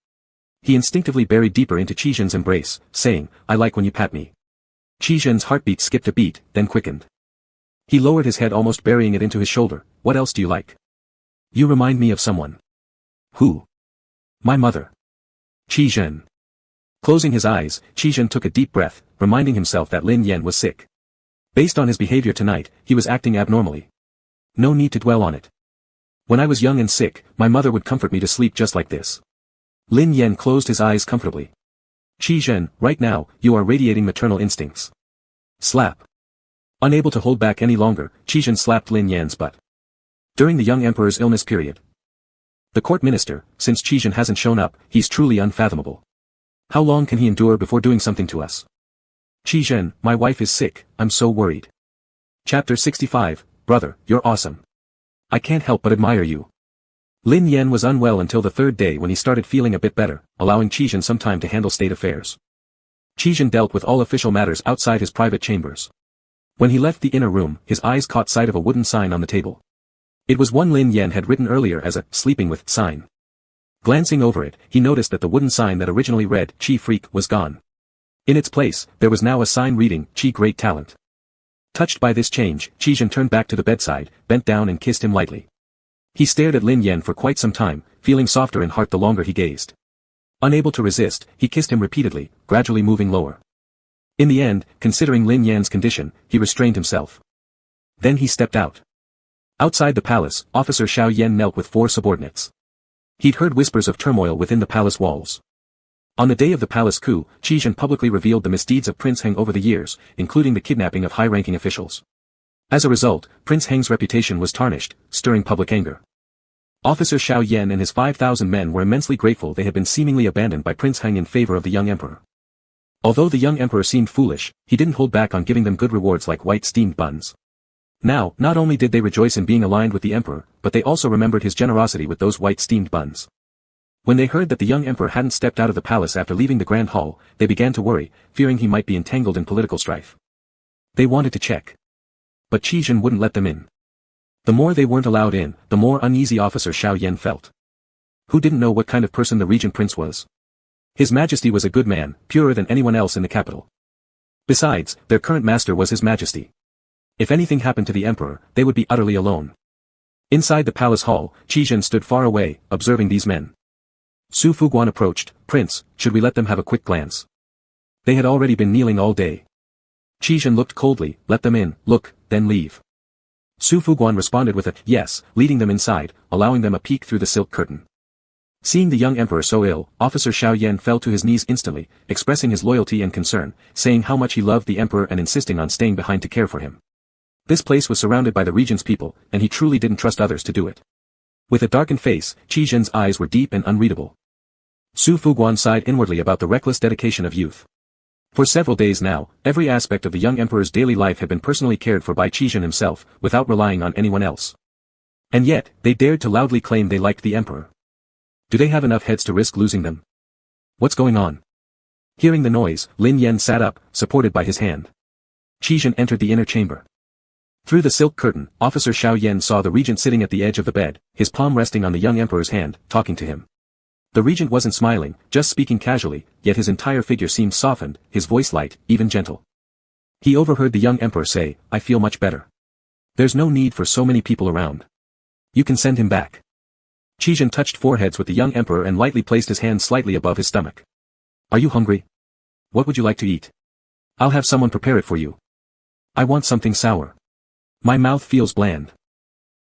He instinctively buried deeper into Qizhen's embrace, saying, I like when you pat me. Qizhen's heartbeat skipped a beat, then quickened. He lowered his head, almost burying it into his shoulder. What else do you like? You remind me of someone. Who? My mother. Qizhen. Closing his eyes, Qizhen took a deep breath, reminding himself that Lin Yan was sick. Based on his behavior tonight, he was acting abnormally. No need to dwell on it. When I was young and sick, my mother would comfort me to sleep just like this. Lin Yan closed his eyes comfortably. Qizhen, right now, you are radiating maternal instincts. Slap. Unable to hold back any longer, Qizhen slapped Lin Yan's butt. During the young emperor's illness period. The court minister, since Qizhen hasn't shown up, he's truly unfathomable. How long can he endure before doing something to us? Qizhen, my wife is sick, I'm so worried. Chapter 65, Brother, you're awesome. I can't help but admire you. Lin Yan was unwell until the third day when he started feeling a bit better, allowing Qizhen some time to handle state affairs. Qizhen dealt with all official matters outside his private chambers. When he left the inner room, his eyes caught sight of a wooden sign on the table. It was one Lin Yan had written earlier as a sleeping with sign. Glancing over it, he noticed that the wooden sign that originally read Qi Freak was gone. In its place, there was now a sign reading Qi Great Talent. Touched by this change, Qizhen turned back to the bedside, bent down and kissed him lightly. He stared at Lin Yan for quite some time, feeling softer in heart the longer he gazed. Unable to resist, he kissed him repeatedly, gradually moving lower. In the end, considering Lin Yan's condition, he restrained himself. Then he stepped out. Outside the palace, Officer Xiao Yan knelt with 4 subordinates. He'd heard whispers of turmoil within the palace walls. On the day of the palace coup, Qizhen publicly revealed the misdeeds of Prince Heng over the years, including the kidnapping of high-ranking officials. As a result, Prince Heng's reputation was tarnished, stirring public anger. Officer Xiao Yan and his 5,000 men were immensely grateful they had been seemingly abandoned by Prince Heng in favor of the young emperor. Although the young emperor seemed foolish, he didn't hold back on giving them good rewards like white steamed buns. Now, not only did they rejoice in being aligned with the emperor, but they also remembered his generosity with those white steamed buns. When they heard that the young emperor hadn't stepped out of the palace after leaving the grand hall, they began to worry, fearing he might be entangled in political strife. They wanted to check. But Qizhen wouldn't let them in. The more they weren't allowed in, the more uneasy Officer Xiao Yan felt. Who didn't know what kind of person the regent prince was? His Majesty was a good man, purer than anyone else in the capital. Besides, their current master was His Majesty. If anything happened to the emperor, they would be utterly alone. Inside the palace hall, Qizhen stood far away, observing these men. Su Fuguan approached. Prince, should we let them have a quick glance? They had already been kneeling all day. Qizhen looked coldly. Let them in, look, then leave. Su Fuguan responded with a yes, leading them inside, allowing them a peek through the silk curtain. Seeing the young emperor so ill, Officer Xiao Yan fell to his knees instantly, expressing his loyalty and concern, saying how much he loved the emperor and insisting on staying behind to care for him. This place was surrounded by the regent's people, and he truly didn't trust others to do it. With a darkened face, Qizhen's eyes were deep and unreadable. Su Fuguan sighed inwardly about the reckless dedication of youth. For several days now, every aspect of the young emperor's daily life had been personally cared for by Qizhen himself, without relying on anyone else. And yet, they dared to loudly claim they liked the emperor. Do they have enough heads to risk losing them? What's going on? Hearing the noise, Lin Yan sat up, supported by his hand. Qizhen entered the inner chamber. Through the silk curtain, Officer Xiao Yan saw the regent sitting at the edge of the bed, his palm resting on the young emperor's hand, talking to him. The regent wasn't smiling, just speaking casually, yet his entire figure seemed softened, his voice light, even gentle. He overheard the young emperor say, I feel much better. There's no need for so many people around. You can send him back. Qizhen touched foreheads with the young emperor and lightly placed his hand slightly above his stomach. Are you hungry? What would you like to eat? I'll have someone prepare it for you. I want something sour. My mouth feels bland.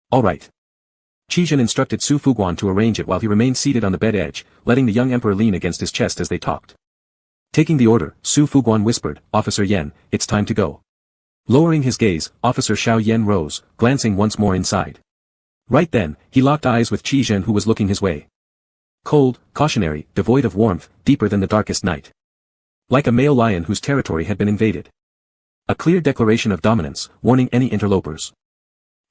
All right. Qizhen instructed Su Fuguan to arrange it while he remained seated on the bed edge, letting the young emperor lean against his chest as they talked. Taking the order, Su Fuguan whispered, Officer Yen, it's time to go. Lowering his gaze, Officer Xiao Yen rose, glancing once more inside. Right then, he locked eyes with Qizhen who was looking his way. Cold, cautionary, devoid of warmth, deeper than the darkest night. Like a male lion whose territory had been invaded. A clear declaration of dominance, warning any interlopers.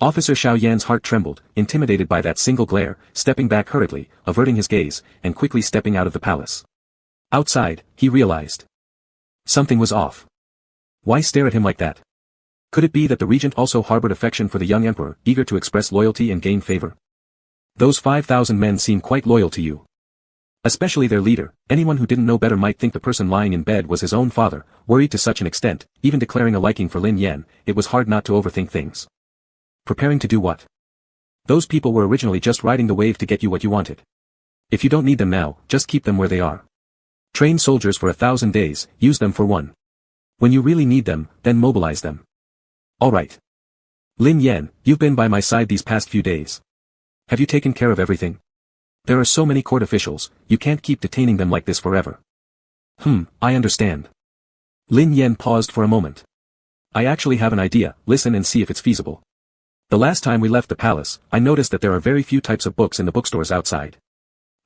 Officer Xiao Yan's heart trembled, intimidated by that single glare, stepping back hurriedly, averting his gaze, and quickly stepping out of the palace. Outside, he realized. Something was off. Why stare at him like that? Could it be that the regent also harbored affection for the young emperor, eager to express loyalty and gain favor? Those 5,000 men seem quite loyal to you. Especially their leader. Anyone who didn't know better might think the person lying in bed was his own father, worried to such an extent, even declaring a liking for Lin Yan. It was hard not to overthink things. Preparing to do what? Those people were originally just riding the wave to get you what you wanted. If you don't need them now, just keep them where they are. Train soldiers for 1,000 days, use them for one. When you really need them, then mobilize them. All right. Lin Yan, you've been by my side these past few days. Have you taken care of everything? There are so many court officials, you can't keep detaining them like this forever. I understand. Lin Yan paused for a moment. I actually have an idea, listen and see if it's feasible. The last time we left the palace, I noticed that there are very few types of books in the bookstores outside.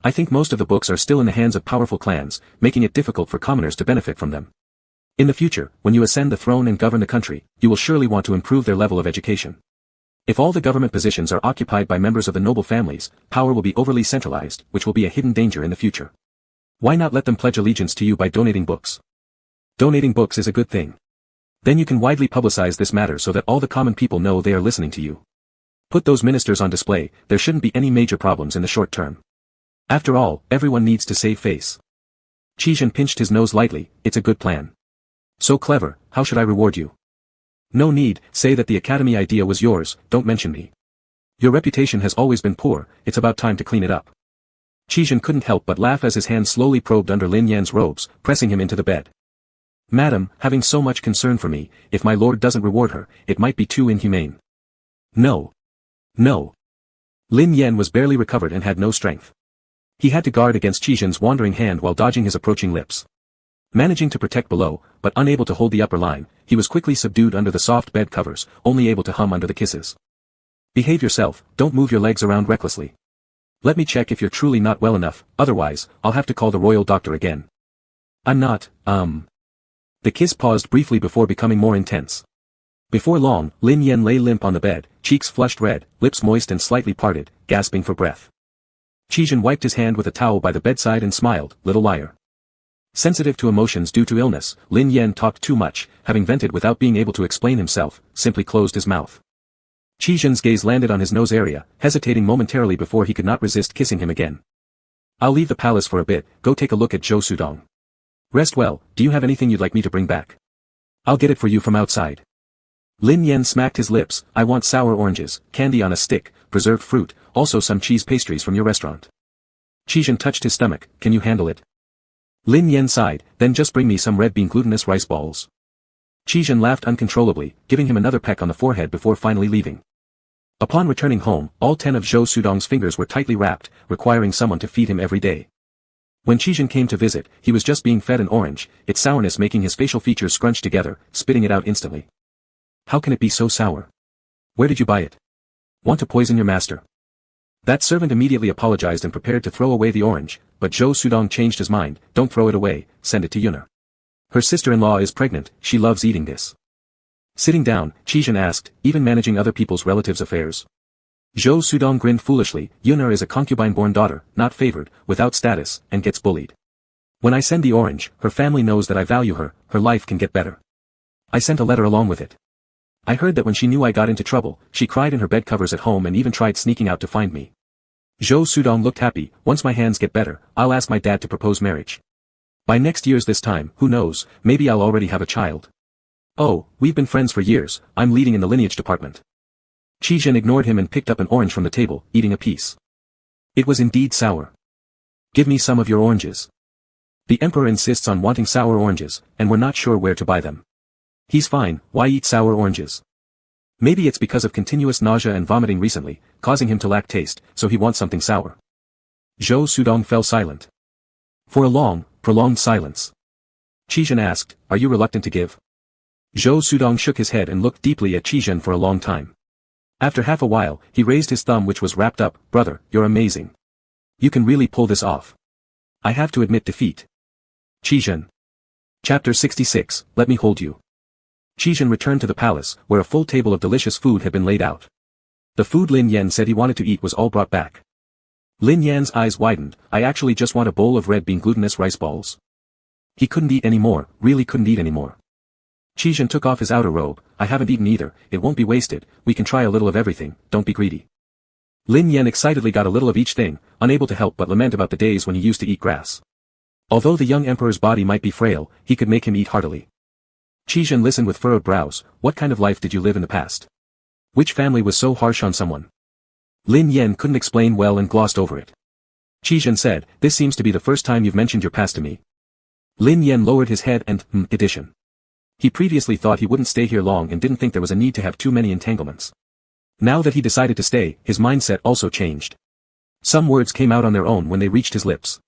I think most of the books are still in the hands of powerful clans, making it difficult for commoners to benefit from them. In the future, when you ascend the throne and govern the country, you will surely want to improve their level of education. If all the government positions are occupied by members of the noble families, power will be overly centralized, which will be a hidden danger in the future. Why not let them pledge allegiance to you by donating books? Donating books is a good thing. Then you can widely publicize this matter so that all the common people know they are listening to you. Put those ministers on display, there shouldn't be any major problems in the short term. After all, everyone needs to save face. Qizhen pinched his nose lightly, it's a good plan. So clever, how should I reward you? No need, say that the academy idea was yours, don't mention me. Your reputation has always been poor, it's about time to clean it up. Qizhen couldn't help but laugh as his hand slowly probed under Lin Yan's robes, pressing him into the bed. Madam, having so much concern for me, if my lord doesn't reward her, it might be too inhumane. No. No. Lin Yan was barely recovered and had no strength. He had to guard against Qizhen's wandering hand while dodging his approaching lips. Managing to protect below, but unable to hold the upper line, he was quickly subdued under the soft bed covers, only able to hum under the kisses. Behave yourself, don't move your legs around recklessly. Let me check if you're truly not well enough, otherwise, I'll have to call the royal doctor again. I'm not, The kiss paused briefly before becoming more intense. Before long, Lin Yan lay limp on the bed, cheeks flushed red, lips moist and slightly parted, gasping for breath. Qizhen wiped his hand with a towel by the bedside and smiled, little liar. Sensitive to emotions due to illness, Lin Yan talked too much, having vented without being able to explain himself, simply closed his mouth. Qizhen's gaze landed on his nose area, hesitating momentarily before he could not resist kissing him again. I'll leave the palace for a bit, go take a look at Zhou Sudong. Rest well, do you have anything you'd like me to bring back? I'll get it for you from outside. Lin Yan smacked his lips, I want sour oranges, candy on a stick, preserved fruit, also some cheese pastries from your restaurant. Qizhen touched his stomach, can you handle it? Lin Yan sighed, then just bring me some red bean glutinous rice balls. Qizhen laughed uncontrollably, giving him another peck on the forehead before finally leaving. Upon returning home, all 10 of Zhou Sudong's fingers were tightly wrapped, requiring someone to feed him every day. When Qizhen came to visit, he was just being fed an orange, its sourness making his facial features scrunch together, spitting it out instantly. How can it be so sour? Where did you buy it? Want to poison your master? That servant immediately apologized and prepared to throw away the orange, but Zhou Sudong changed his mind, don't throw it away, send it to Yuna. Her sister-in-law is pregnant, she loves eating this. Sitting down, Qizhen asked, even managing other people's relatives' affairs. Zhou Sudong grinned foolishly, Yuna is a concubine-born daughter, not favored, without status, and gets bullied. When I send the orange, her family knows that I value her, her life can get better. I sent a letter along with it. I heard that when she knew I got into trouble, she cried in her bed covers at home and even tried sneaking out to find me. Zhou Sudong looked happy, once my hands get better, I'll ask my dad to propose marriage. By next year's this time, who knows, maybe I'll already have a child. Oh, we've been friends for years, I'm leading in the lineage department. Qizhen ignored him and picked up an orange from the table, eating a piece. It was indeed sour. Give me some of your oranges. The emperor insists on wanting sour oranges, and we're not sure where to buy them. He's fine, why eat sour oranges? Maybe it's because of continuous nausea and vomiting recently, causing him to lack taste, so he wants something sour. Zhou Sudong fell silent. For a long, prolonged silence. Qizhen asked, are you reluctant to give? Zhou Sudong shook his head and looked deeply at Qizhen for a long time. After half a while, he raised his thumb which was wrapped up, brother, you're amazing. You can really pull this off. I have to admit defeat. Qizhen. Chapter 66, Let me hold you. Qizhen returned to the palace, where a full table of delicious food had been laid out. The food Lin Yan said he wanted to eat was all brought back. Lin Yan's eyes widened, I actually just want a bowl of red bean glutinous rice balls. He couldn't eat any more, really couldn't eat any more. Qizhen took off his outer robe, I haven't eaten either, it won't be wasted, we can try a little of everything, don't be greedy. Lin Yan excitedly got a little of each thing, unable to help but lament about the days when he used to eat grass. Although the young emperor's body might be frail, he could make him eat heartily. Qizhen listened with furrowed brows, what kind of life did you live in the past? Which family was so harsh on someone? Lin Yan couldn't explain well and glossed over it. Qizhen said, this seems to be the first time you've mentioned your past to me. Lin Yan lowered his head and, addition. He previously thought he wouldn't stay here long and didn't think there was a need to have too many entanglements. Now that he decided to stay, his mindset also changed. Some words came out on their own when they reached his lips.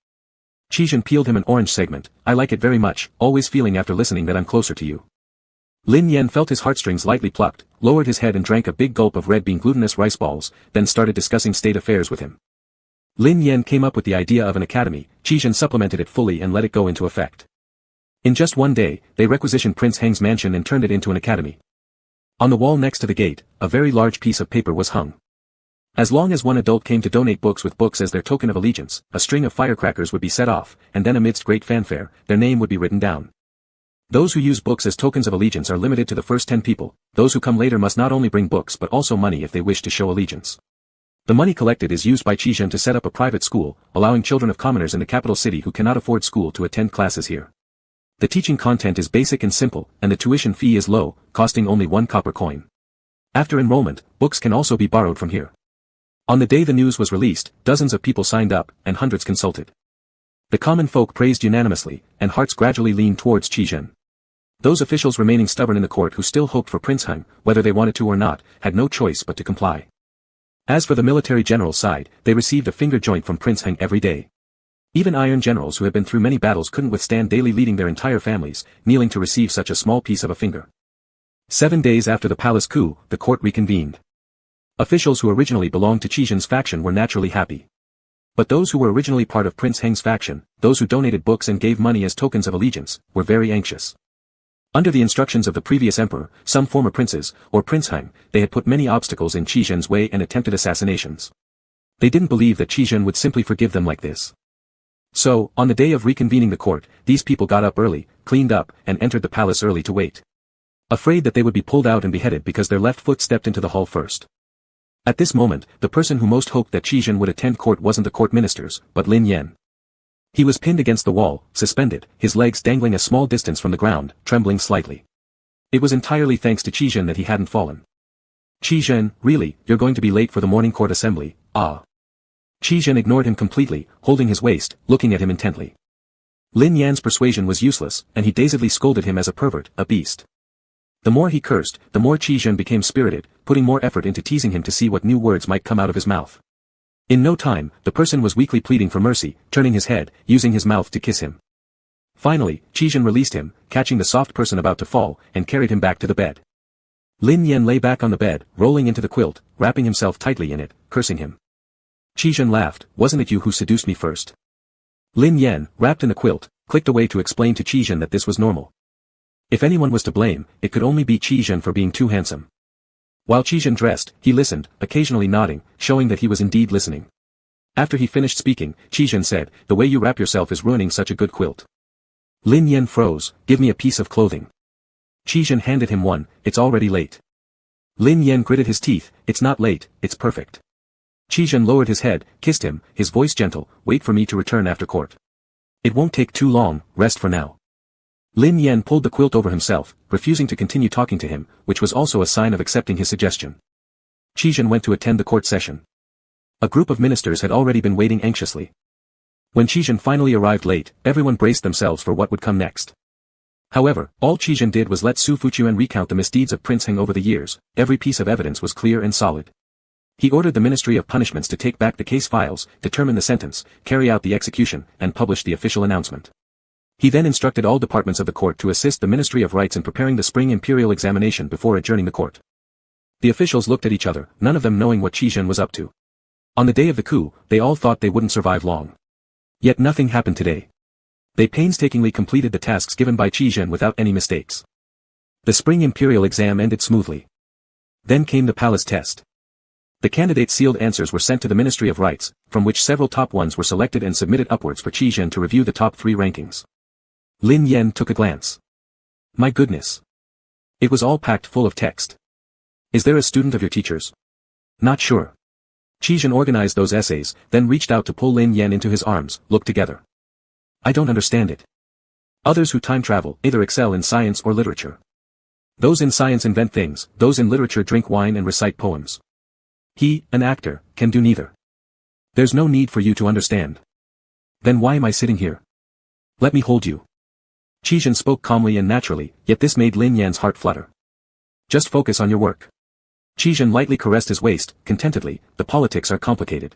Qizhen peeled him an orange segment, I like it very much, always feeling after listening that I'm closer to you. Lin Yan felt his heartstrings lightly plucked, lowered his head and drank a big gulp of red bean glutinous rice balls, then started discussing state affairs with him. Lin Yan came up with the idea of an academy, Qizhen supplemented it fully and let it go into effect. In just one day, they requisitioned Prince Heng's mansion and turned it into an academy. On the wall next to the gate, a very large piece of paper was hung. As long as one adult came to donate books with books as their token of allegiance, a string of firecrackers would be set off, and then amidst great fanfare, their name would be written down. Those who use books as tokens of allegiance are limited to the first 10 people, those who come later must not only bring books but also money if they wish to show allegiance. The money collected is used by Qizhen to set up a private school, allowing children of commoners in the capital city who cannot afford school to attend classes here. The teaching content is basic and simple, and the tuition fee is low, costing only 1 copper coin. After enrollment, books can also be borrowed from here. On the day the news was released, dozens of people signed up, and hundreds consulted. The common folk praised unanimously, and hearts gradually leaned towards Qizhen. Those officials remaining stubborn in the court who still hoped for Prince Heng, whether they wanted to or not, had no choice but to comply. As for the military general's side, they received a finger joint from Prince Heng every day. Even iron generals who had been through many battles couldn't withstand daily leading their entire families, kneeling to receive such a small piece of a finger. 7 days after the palace coup, the court reconvened. Officials who originally belonged to Qizhen's faction were naturally happy. But those who were originally part of Prince Heng's faction, those who donated books and gave money as tokens of allegiance, were very anxious. Under the instructions of the previous emperor, some former princes, or Prince Heng, they had put many obstacles in Qizhen's way and attempted assassinations. They didn't believe that Qizhen would simply forgive them like this. So, on the day of reconvening the court, these people got up early, cleaned up, and entered the palace early to wait. Afraid that they would be pulled out and beheaded because their left foot stepped into the hall first. At this moment, the person who most hoped that Qizhen would attend court wasn't the court ministers, but Lin Yan. He was pinned against the wall, suspended, his legs dangling a small distance from the ground, trembling slightly. It was entirely thanks to Qizhen that he hadn't fallen. Qizhen, really, you're going to be late for the morning court assembly, ah. Qizhen ignored him completely, holding his waist, looking at him intently. Lin Yan's persuasion was useless, and he dazedly scolded him as a pervert, a beast. The more he cursed, the more Qizhen became spirited, putting more effort into teasing him to see what new words might come out of his mouth. In no time, the person was weakly pleading for mercy, turning his head, using his mouth to kiss him. Finally, Qizhen released him, catching the soft person about to fall, and carried him back to the bed. Lin Yan lay back on the bed, rolling into the quilt, wrapping himself tightly in it, cursing him. Qizhen laughed, wasn't it you who seduced me first? Lin Yan, wrapped in the quilt, clicked away to explain to Qizhen that this was normal. If anyone was to blame, it could only be Qizhen for being too handsome. While Qizhen dressed, he listened, occasionally nodding, showing that he was indeed listening. After he finished speaking, Qizhen said, the way you wrap yourself is ruining such a good quilt. Lin Yan froze, give me a piece of clothing. Qizhen handed him one, it's already late. Lin Yan gritted his teeth, it's not late, it's perfect. Qizhen lowered his head, kissed him, his voice gentle, wait for me to return after court. It won't take too long, rest for now. Lin Yan pulled the quilt over himself, refusing to continue talking to him, which was also a sign of accepting his suggestion. Qizhen went to attend the court session. A group of ministers had already been waiting anxiously. When Qizhen finally arrived late, everyone braced themselves for what would come next. However, all Qizhen did was let Su Fuquan recount the misdeeds of Prince Heng over the years. Every piece of evidence was clear and solid. He ordered the Ministry of Punishments to take back the case files, determine the sentence, carry out the execution, and publish the official announcement. He then instructed all departments of the court to assist the Ministry of Rights in preparing the spring imperial examination before adjourning the court. The officials looked at each other, none of them knowing what Qizhen was up to. On the day of the coup, they all thought they wouldn't survive long. Yet nothing happened today. They painstakingly completed the tasks given by Qizhen without any mistakes. The spring imperial exam ended smoothly. Then came the palace test. The candidates' sealed answers were sent to the Ministry of Rights, from which several top ones were selected and submitted upwards for Qizhen to review the top 3 rankings. Lin Yan took a glance. My goodness. It was all packed full of text. Is there a student of your teacher's? Not sure. Qizhen organized those essays, then reached out to pull Lin Yan into his arms. Look together. I don't understand it. Others who time travel either excel in science or literature. Those in science invent things, those in literature drink wine and recite poems. He, an actor, can do neither. There's no need for you to understand. Then why am I sitting here? Let me hold you. Qizhen spoke calmly and naturally, yet this made Lin Yan's heart flutter. Just focus on your work. Qizhen lightly caressed his waist, contentedly. The politics are complicated.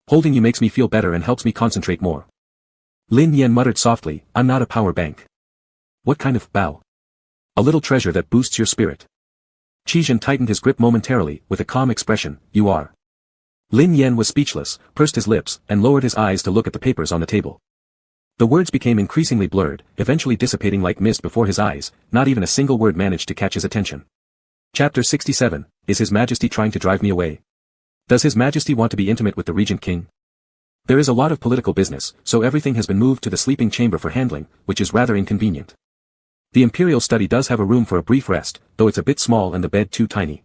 Holding you makes me feel better and helps me concentrate more. Lin Yan muttered softly, I'm not a power bank. What kind of bow? A little treasure that boosts your spirit. Qizhen tightened his grip momentarily, with a calm expression, you are. Lin Yan was speechless, pursed his lips, and lowered his eyes to look at the papers on the table. The words became increasingly blurred, eventually dissipating like mist before his eyes. Not even a single word managed to catch his attention. Chapter 67, Is His Majesty trying to drive me away? Does His Majesty want to be intimate with the Regent King? There is a lot of political business, so everything has been moved to the sleeping chamber for handling, which is rather inconvenient. The Imperial Study does have a room for a brief rest, though it's a bit small and the bed too tiny.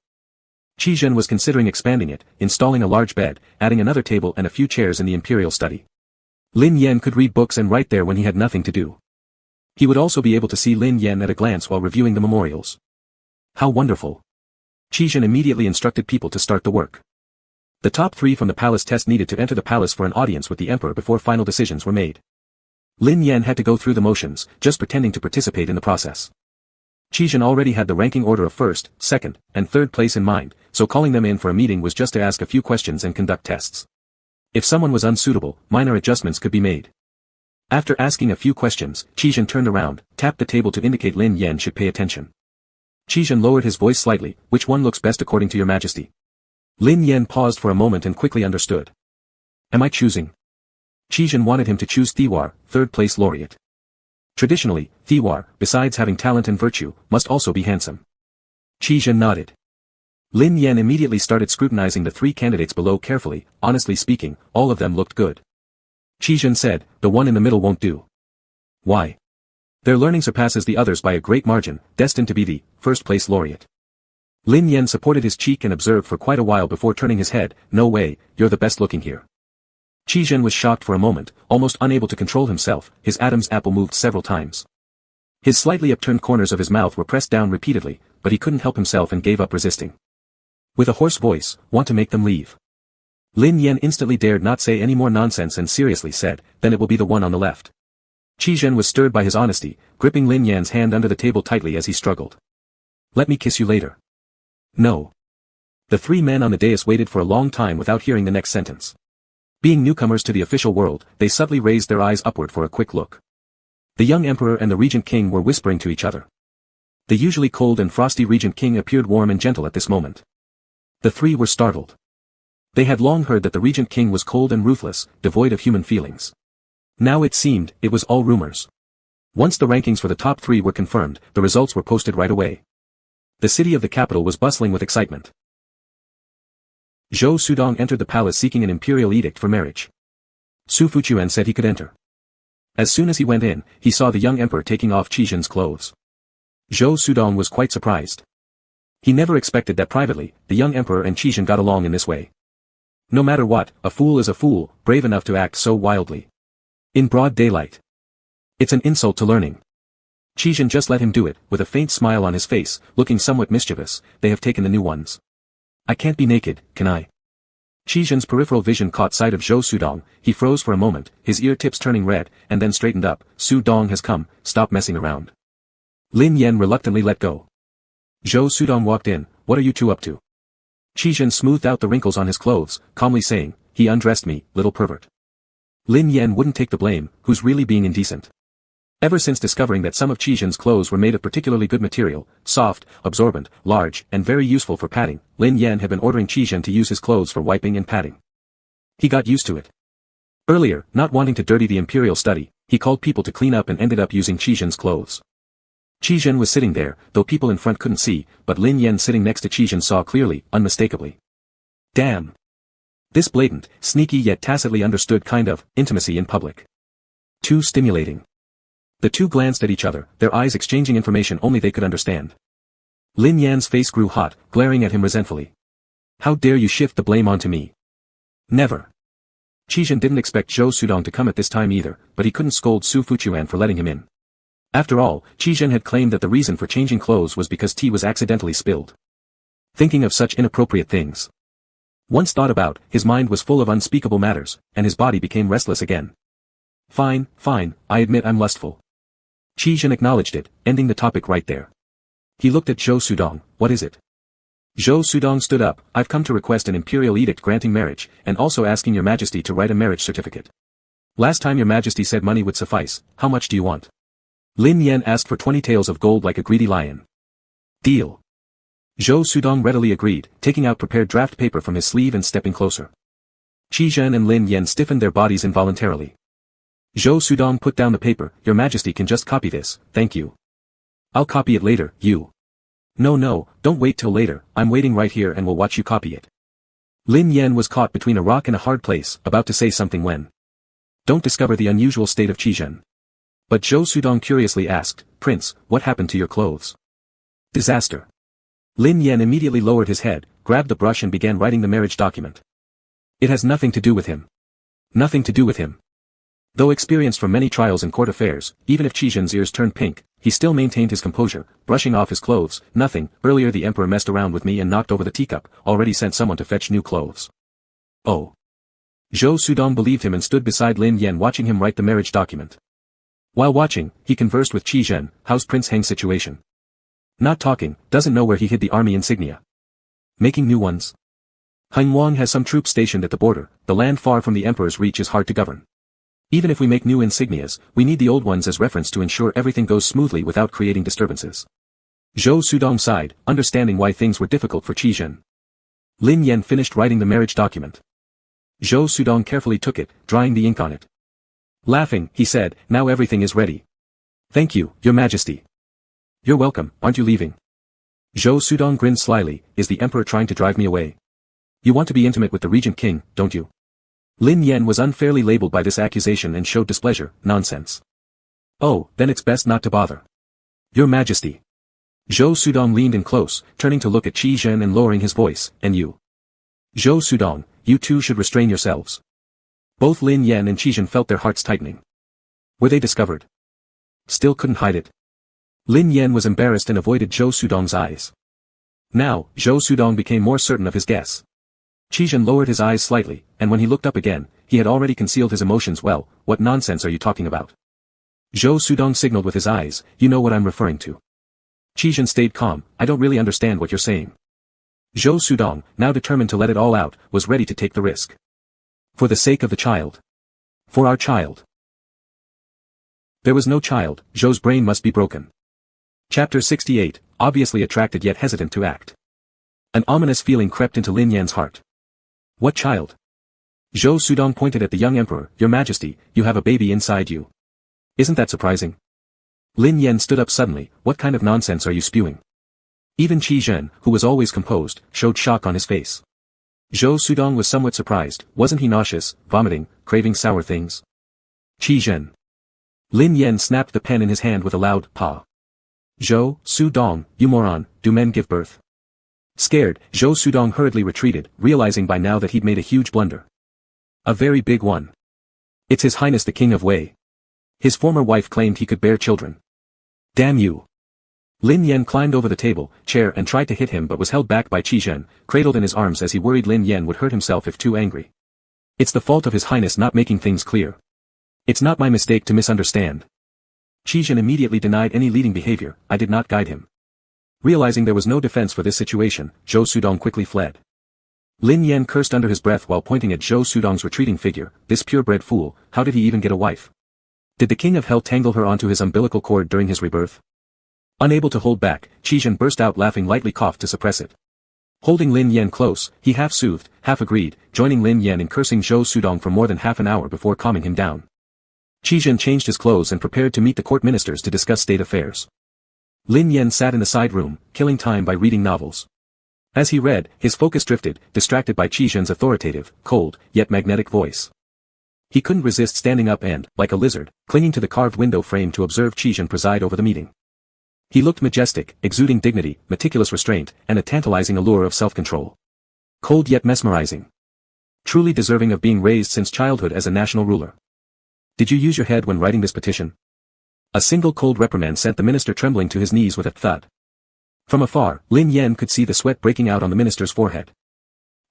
Qizhen was considering expanding it, installing a large bed, adding another table and a few chairs in the Imperial Study. Lin Yan could read books and write there when he had nothing to do. He would also be able to see Lin Yan at a glance while reviewing the memorials. How wonderful. Qizhen immediately instructed people to start the work. The top 3 from the palace test needed to enter the palace for an audience with the emperor before final decisions were made. Lin Yan had to go through the motions, just pretending to participate in the process. Qizhen already had the ranking order of first, second, and third place in mind, so calling them in for a meeting was just to ask a few questions and conduct tests. If someone was unsuitable, minor adjustments could be made. After asking a few questions, Qizhen turned around, tapped the table to indicate Lin Yan should pay attention. Qizhen lowered his voice slightly, which one looks best according to your majesty? Lin Yan paused for a moment and quickly understood. Am I choosing? Qizhen wanted him to choose Thiwar, third-place laureate. Traditionally, Thiwar, besides having talent and virtue, must also be handsome. Qizhen nodded. Lin Yan immediately started scrutinizing the 3 candidates below carefully. Honestly speaking, all of them looked good. Qizhen said, the one in the middle won't do. Why? Their learning surpasses the others by a great margin, destined to be the first-place laureate. Lin Yan supported his cheek and observed for quite a while before turning his head. No way, you're the best looking here. Qizhen was shocked for a moment, almost unable to control himself. His Adam's apple moved several times. His slightly upturned corners of his mouth were pressed down repeatedly, but he couldn't help himself and gave up resisting. With a hoarse voice, want to make them leave. Lin Yan instantly dared not say any more nonsense and seriously said, then it will be the one on the left. Qizhen was stirred by his honesty, gripping Lin Yan's hand under the table tightly as he struggled. Let me kiss you later. No. The 3 men on the dais waited for a long time without hearing the next sentence. Being newcomers to the official world, they subtly raised their eyes upward for a quick look. The young emperor and the regent king were whispering to each other. The usually cold and frosty regent king appeared warm and gentle at this moment. The 3 were startled. They had long heard that the regent king was cold and ruthless, devoid of human feelings. Now it seemed, it was all rumors. Once the rankings for the top 3 were confirmed, the results were posted right away. The city of the capital was bustling with excitement. Zhou Sudong entered the palace seeking an imperial edict for marriage. Su Fuquan said he could enter. As soon as he went in, he saw the young emperor taking off Qizhen's clothes. Zhou Sudong was quite surprised. He never expected that privately, the young emperor and Qizhen got along in this way. No matter what, a fool is a fool, brave enough to act so wildly. In broad daylight. It's an insult to learning. Qizhen just let him do it, with a faint smile on his face, looking somewhat mischievous. They have taken the new ones. I can't be naked, can I? Qi Zhen's peripheral vision caught sight of Zhou Sudong. He froze for a moment, his ear tips turning red, and then straightened up. Su Dong has come, stop messing around. Lin Yan reluctantly let go. Zhou Sudong walked in. What are you two up to? Qi Zhen smoothed out the wrinkles on his clothes, calmly saying, he undressed me, little pervert. Lin Yan wouldn't take the blame, who's really being indecent. Ever since discovering that some of Qi Zhen's clothes were made of particularly good material, soft, absorbent, large, and very useful for padding, Lin Yan had been ordering Qi Zhen to use his clothes for wiping and padding. He got used to it. Earlier, not wanting to dirty the imperial study, he called people to clean up and ended up using Qi Zhen's clothes. Qi Zhen was sitting there, though people in front couldn't see, but Lin Yan sitting next to Qi Zhen saw clearly, unmistakably. Damn. This blatant, sneaky yet tacitly understood kind of intimacy in public. Too stimulating. The two glanced at each other, their eyes exchanging information only they could understand. Lin Yan's face grew hot, glaring at him resentfully. How dare you shift the blame onto me? Never. Qi Zhen didn't expect Zhou Sudong to come at this time either, but he couldn't scold Su Fuchuan for letting him in. After all, Qi Zhen had claimed that the reason for changing clothes was because tea was accidentally spilled. Thinking of such inappropriate things. Once thought about, his mind was full of unspeakable matters, and his body became restless again. Fine, I admit I'm lustful. Qi Zhen acknowledged it, ending the topic right there. He looked at Zhou Sudong. What is it? Zhou Sudong stood up. I've come to request an imperial edict granting marriage, and also asking your majesty to write a marriage certificate. Last time your majesty said money would suffice. How much do you want? Lin Yan asked for 20 taels of gold like a greedy lion. Deal. Zhou Sudong readily agreed, taking out prepared draft paper from his sleeve and stepping closer. Qi Zhen and Lin Yan stiffened their bodies involuntarily. Zhou Sudong put down the paper. Your majesty can just copy this, thank you. I'll copy it later, you. No, don't wait till later, I'm waiting right here and will watch you copy it. Lin Yan was caught between a rock and a hard place, about to say something when. Don't discover the unusual state of Qi Zhen. But Zhou Sudong curiously asked, Prince, what happened to your clothes? Disaster. Lin Yan immediately lowered his head, grabbed the brush and began writing the marriage document. It has nothing to do with him. Nothing to do with him. Though experienced from many trials in court affairs, even if Qi Zhen's ears turned pink, he still maintained his composure, brushing off his clothes. Nothing, earlier the emperor messed around with me and knocked over the teacup, already sent someone to fetch new clothes. Oh. Zhou Sudong believed him and stood beside Lin Yan watching him write the marriage document. While watching, he conversed with Qi Zhen. How's Prince Heng's situation? Not talking, doesn't know where he hid the army insignia. Making new ones. Heng Wang has some troops stationed at the border. The land far from the emperor's reach is hard to govern. Even if we make new insignias, we need the old ones as reference to ensure everything goes smoothly without creating disturbances. Zhou Sudong sighed, understanding why things were difficult for Qi Zhen. Lin Yan finished writing the marriage document. Zhou Sudong carefully took it, drying the ink on it. Laughing, he said, now everything is ready. Thank you, your majesty. You're welcome, aren't you leaving? Zhou Sudong grinned slyly, is the emperor trying to drive me away? You want to be intimate with the regent king, don't you? Lin Yan was unfairly labeled by this accusation and showed displeasure. Nonsense. Oh, then it's best not to bother. Your majesty. Zhou Sudong leaned in close, turning to look at Qi Zhen and lowering his voice, and you. Zhou Sudong, you two should restrain yourselves. Both Lin Yan and Qi Zhen felt their hearts tightening. Were they discovered? Still couldn't hide it. Lin Yan was embarrassed and avoided Zhou Sudong's eyes. Now, Zhou Sudong became more certain of his guess. Qi Zhen lowered his eyes slightly, and when he looked up again, he had already concealed his emotions well. What nonsense are you talking about? Zhou Sudong signaled with his eyes, you know what I'm referring to. Qi Zhen stayed calm, I don't really understand what you're saying. Zhou Sudong, now determined to let it all out, was ready to take the risk. For the sake of the child. For our child. There was no child, Zhou's brain must be broken. Chapter 68, obviously attracted yet hesitant to act. An ominous feeling crept into Lin Yan's heart. What child? Zhou Sudong pointed at the young emperor, Your Majesty, you have a baby inside you. Isn't that surprising? Lin Yan stood up suddenly, what kind of nonsense are you spewing? Even Qi Zhen, who was always composed, showed shock on his face. Zhou Sudong was somewhat surprised, wasn't he nauseous, vomiting, craving sour things? Qi Zhen. Lin Yan snapped the pen in his hand with a loud, pa. Zhou Sudong, you moron, do men give birth? Scared, Zhou Sudong hurriedly retreated, realizing by now that he'd made a huge blunder. A very big one. It's His Highness the King of Wei. His former wife claimed he could bear children. Damn you. Lin Yan climbed over the table, chair and tried to hit him but was held back by Qi Zhen, cradled in his arms as he worried Lin Yan would hurt himself if too angry. It's the fault of His Highness not making things clear. It's not my mistake to misunderstand. Qi Zhen immediately denied any leading behavior, I did not guide him. Realizing there was no defense for this situation, Zhou Sudong quickly fled. Lin Yan cursed under his breath while pointing at Zhou Sudong's retreating figure, this purebred fool, how did he even get a wife? Did the King of Hell tangle her onto his umbilical cord during his rebirth? Unable to hold back, Qi Zhen burst out laughing, lightly coughed to suppress it. Holding Lin Yan close, he half soothed, half agreed, joining Lin Yan in cursing Zhou Sudong for more than half an hour before calming him down. Qi Zhen changed his clothes and prepared to meet the court ministers to discuss state affairs. Lin Yan sat in the side room, killing time by reading novels. As he read, his focus drifted, distracted by Qi Zhen's authoritative, cold, yet magnetic voice. He couldn't resist standing up and, like a lizard, clinging to the carved window frame to observe Qi Zhen preside over the meeting. He looked majestic, exuding dignity, meticulous restraint, and a tantalizing allure of self-control. Cold yet mesmerizing. Truly deserving of being raised since childhood as a national ruler. Did you use your head when writing this petition? A single cold reprimand sent the minister trembling to his knees with a thud. From afar, Lin Yan could see the sweat breaking out on the minister's forehead.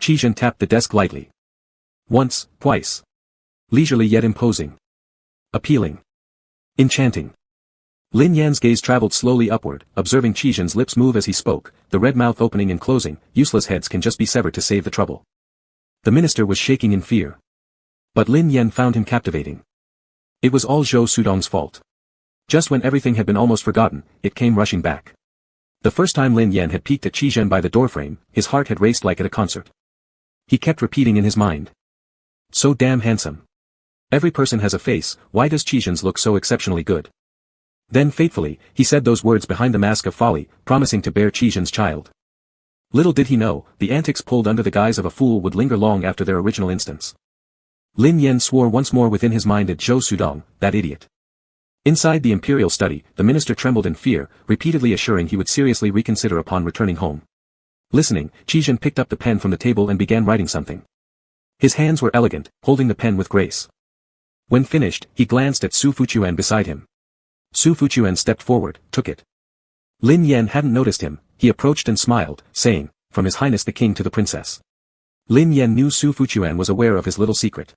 Qi Zhen tapped the desk lightly. Once, twice. Leisurely yet imposing. Appealing. Enchanting. Lin Yan's gaze traveled slowly upward, observing Qi Zhen's lips move as he spoke, the red mouth opening and closing, useless heads can just be severed to save the trouble. The minister was shaking in fear. But Lin Yan found him captivating. It was all Zhou Sudong's fault. Just when everything had been almost forgotten, it came rushing back. The first time Lin Yan had peeked at Qi Zhen by the doorframe, his heart had raced like at a concert. He kept repeating in his mind. So damn handsome. Every person has a face, why does Qi Zhen's look so exceptionally good? Then fatefully, he said those words behind the mask of folly, promising to bear Qi Zhen's child. Little did he know, the antics pulled under the guise of a fool would linger long after their original instance. Lin Yan swore once more within his mind at Zhou Sudong, that idiot. Inside the imperial study, the minister trembled in fear, repeatedly assuring he would seriously reconsider upon returning home. Listening, Qi Zhen picked up the pen from the table and began writing something. His hands were elegant, holding the pen with grace. When finished, he glanced at Su Fuquan beside him. Su Fuquan stepped forward, took it. Lin Yan hadn't noticed him, he approached and smiled, saying, from His Highness the King to the Princess. Lin Yan knew Su Fuquan was aware of his little secret.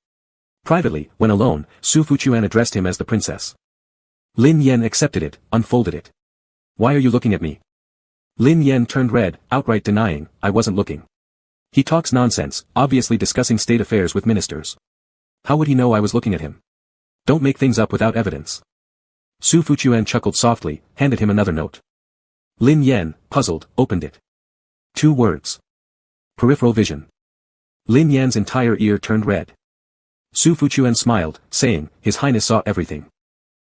Privately, when alone, Su Fuquan addressed him as the Princess. Lin Yan accepted it, unfolded it. Why are you looking at me? Lin Yan turned red, outright denying, I wasn't looking. He talks nonsense, obviously discussing state affairs with ministers. How would he know I was looking at him? Don't make things up without evidence. Su Fuquan chuckled softly, handed him another note. Lin Yan, puzzled, opened it. 2 words. Peripheral vision. Lin Yan's entire ear turned red. Su Fuquan smiled, saying, His Highness saw everything.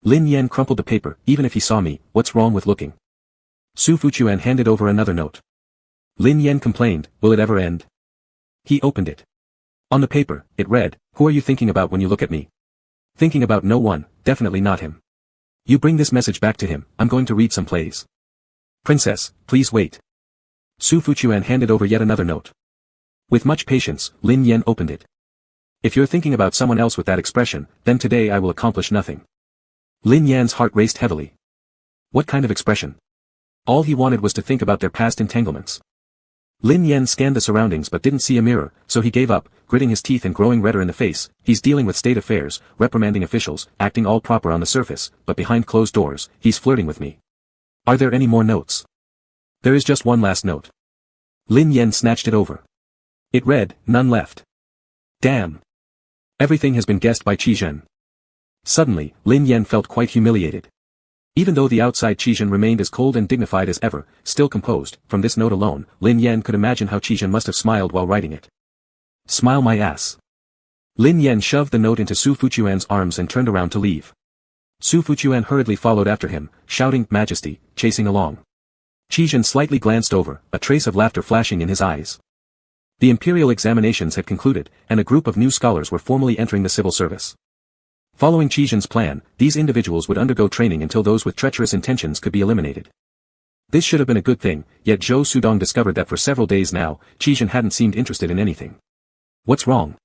Lin Yan crumpled the paper, even if he saw me, what's wrong with looking? Su Fuquan handed over another note. Lin Yan complained, will it ever end? He opened it. On the paper, it read, who are you thinking about when you look at me? Thinking about no one, definitely not him. You bring this message back to him, I'm going to read some plays. Princess, please wait. Su Fuquan handed over yet another note. With much patience, Lin Yan opened it. If you're thinking about someone else with that expression, then today I will accomplish nothing. Lin Yan's heart raced heavily. What kind of expression? All he wanted was to think about their past entanglements. Lin Yan scanned the surroundings but didn't see a mirror, so he gave up, gritting his teeth and growing redder in the face. He's dealing with state affairs, reprimanding officials, acting all proper on the surface, but behind closed doors, he's flirting with me. Are there any more notes? There is just one last note. Lin Yan snatched it over. It read, none left. Damn. Everything has been guessed by Qi Zhen. Suddenly, Lin Yan felt quite humiliated. Even though the outside Qi Zhen remained as cold and dignified as ever, still composed, from this note alone, Lin Yan could imagine how Qi Zhen must have smiled while writing it. Smile my ass. Lin Yan shoved the note into Su Fuquan's arms and turned around to leave. Su Fuquan hurriedly followed after him, shouting, Majesty, chasing along. Qi Zhen slightly glanced over, a trace of laughter flashing in his eyes. The imperial examinations had concluded, and a group of new scholars were formally entering the civil service. Following Qi Zhen's plan, these individuals would undergo training until those with treacherous intentions could be eliminated. This should have been a good thing, yet Zhou Sudong discovered that for several days now, Qi Zhen hadn't seemed interested in anything. What's wrong?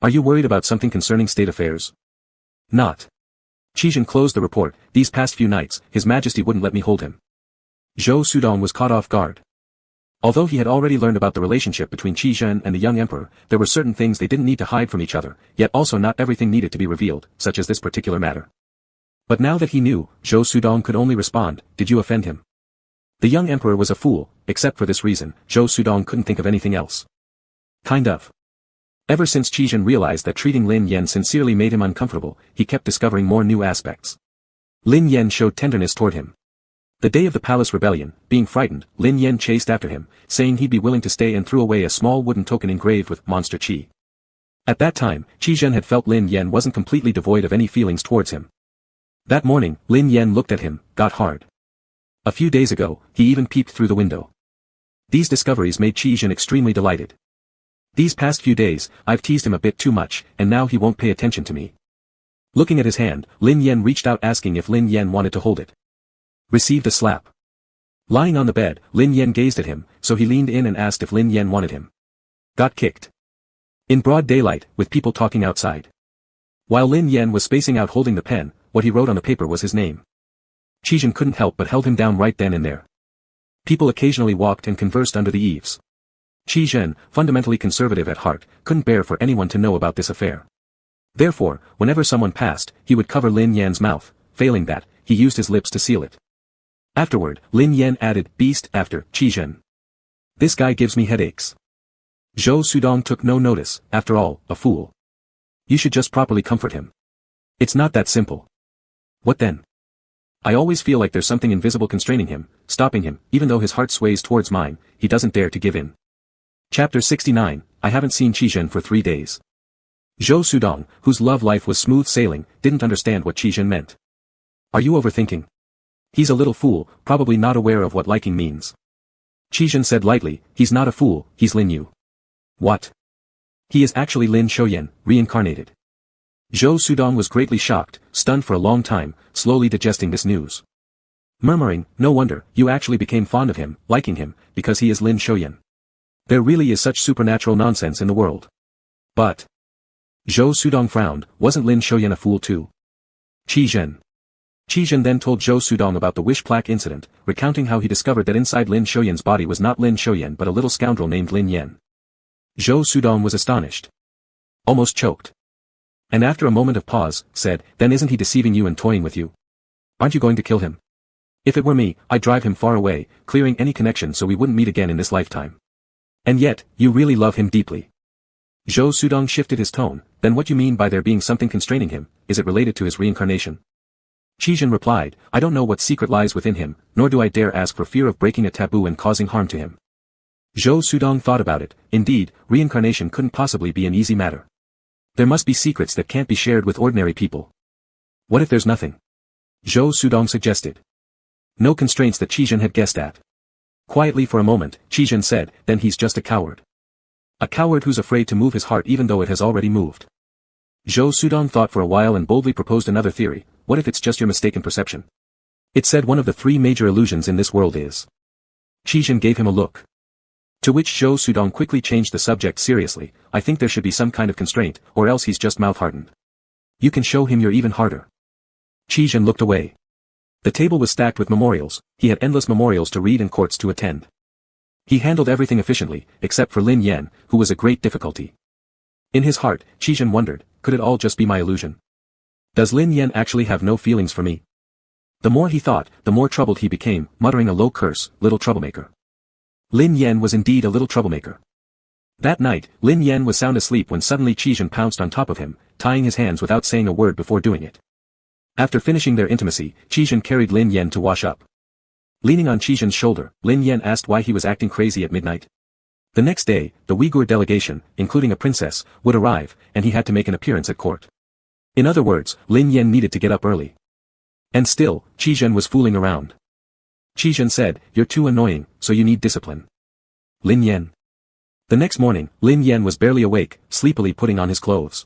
Are you worried about something concerning state affairs? Not. Qi Zhen closed the report, these past few nights, His Majesty wouldn't let me hold him. Zhou Sudong was caught off guard. Although he had already learned about the relationship between Qi Zhen and the young emperor, there were certain things they didn't need to hide from each other, yet also not everything needed to be revealed, such as this particular matter. But now that he knew, Zhou Sudong could only respond, "Did you offend him?" The young emperor was a fool. Except for this reason, Zhou Sudong couldn't think of anything else. Kind of. Ever since Qi Zhen realized that treating Lin Yan sincerely made him uncomfortable, he kept discovering more new aspects. Lin Yan showed tenderness toward him. The day of the palace rebellion, being frightened, Lin Yan chased after him, saying he'd be willing to stay and threw away a small wooden token engraved with Monster Qi. At that time, Qi Zhen had felt Lin Yan wasn't completely devoid of any feelings towards him. That morning, Lin Yan looked at him, got hard. A few days ago, he even peeped through the window. These discoveries made Qi Zhen extremely delighted. These past few days, I've teased him a bit too much, and now he won't pay attention to me. Looking at his hand, Lin Yan reached out asking if Lin Yan wanted to hold it. Received a slap. Lying on the bed, Lin Yan gazed at him, so he leaned in and asked if Lin Yan wanted him. Got kicked. In broad daylight, with people talking outside. While Lin Yan was spacing out holding the pen, what he wrote on the paper was his name. Qi Zhen couldn't help but held him down right then and there. People occasionally walked and conversed under the eaves. Qi Zhen, fundamentally conservative at heart, couldn't bear for anyone to know about this affair. Therefore, whenever someone passed, he would cover Lin Yan's mouth. Failing that, he used his lips to seal it. Afterward, Lin Yan added, "Beast," after Qi Zhen. "This guy gives me headaches." Zhou Sudong took no notice, after all, a fool. You should just properly comfort him. It's not that simple. What then? I always feel like there's something invisible constraining him, stopping him, even though his heart sways towards mine, he doesn't dare to give in. Chapter 69, I haven't seen Qi Zhen for 3 days. Zhou Sudong, whose love life was smooth sailing, didn't understand what Qi Zhen meant. Are you overthinking? He's a little fool, probably not aware of what liking means. Qi Zhen said lightly, he's not a fool, he's Lin Yu. What? He is actually Lin Shouyan, reincarnated. Zhou Sudong was greatly shocked, stunned for a long time, slowly digesting this news. Murmuring, no wonder, you actually became fond of him, liking him, because he is Lin Shouyan. There really is such supernatural nonsense in the world. But. Zhou Sudong frowned, wasn't Lin Shouyan a fool too? Qi Zhen. Qi Zhen then told Zhou Sudong about the wish plaque incident, recounting how he discovered that inside Lin Shouyan's body was not Lin Shouyan but a little scoundrel named Lin Yan. Zhou Sudong was astonished. Almost choked. And after a moment of pause, said, then isn't he deceiving you and toying with you? Aren't you going to kill him? If it were me, I'd drive him far away, clearing any connection so we wouldn't meet again in this lifetime. And yet, you really love him deeply. Zhou Sudong shifted his tone, then what you mean by there being something constraining him, is it related to his reincarnation? Qi Zhen replied, I don't know what secret lies within him, nor do I dare ask for fear of breaking a taboo and causing harm to him. Zhou Sudong thought about it, indeed, reincarnation couldn't possibly be an easy matter. There must be secrets that can't be shared with ordinary people. What if there's nothing? Zhou Sudong suggested. No constraints that Qi Zhen had guessed at. Quietly for a moment, Qi Zhen said, then he's just a coward. A coward who's afraid to move his heart even though it has already moved. Zhou Sudong thought for a while and boldly proposed another theory, what if it's just your mistaken perception? It said one of the 3 major illusions in this world is. Qi Zhen gave him a look. To which Zhou Sudong quickly changed the subject seriously, I think there should be some kind of constraint, or else he's just mouth-hardened. You can show him you're even harder. Qi Zhen looked away. The table was stacked with memorials, he had endless memorials to read and courts to attend. He handled everything efficiently, except for Lin Yan, who was a great difficulty. In his heart, Qi Zhen wondered, could it all just be my illusion? Does Lin Yan actually have no feelings for me? The more he thought, the more troubled he became, muttering a low curse, little troublemaker. Lin Yan was indeed a little troublemaker. That night, Lin Yan was sound asleep when suddenly Qi Zhen pounced on top of him, tying his hands without saying a word before doing it. After finishing their intimacy, Qi Zhen carried Lin Yan to wash up. Leaning on Qi Zhen's shoulder, Lin Yan asked why he was acting crazy at midnight. The next day, the Uyghur delegation, including a princess, would arrive, and he had to make an appearance at court. In other words, Lin Yan needed to get up early. And still, Qi Zhen was fooling around. Qi Zhen said, you're too annoying, so you need discipline. Lin Yan. The next morning, Lin Yan was barely awake, sleepily putting on his clothes.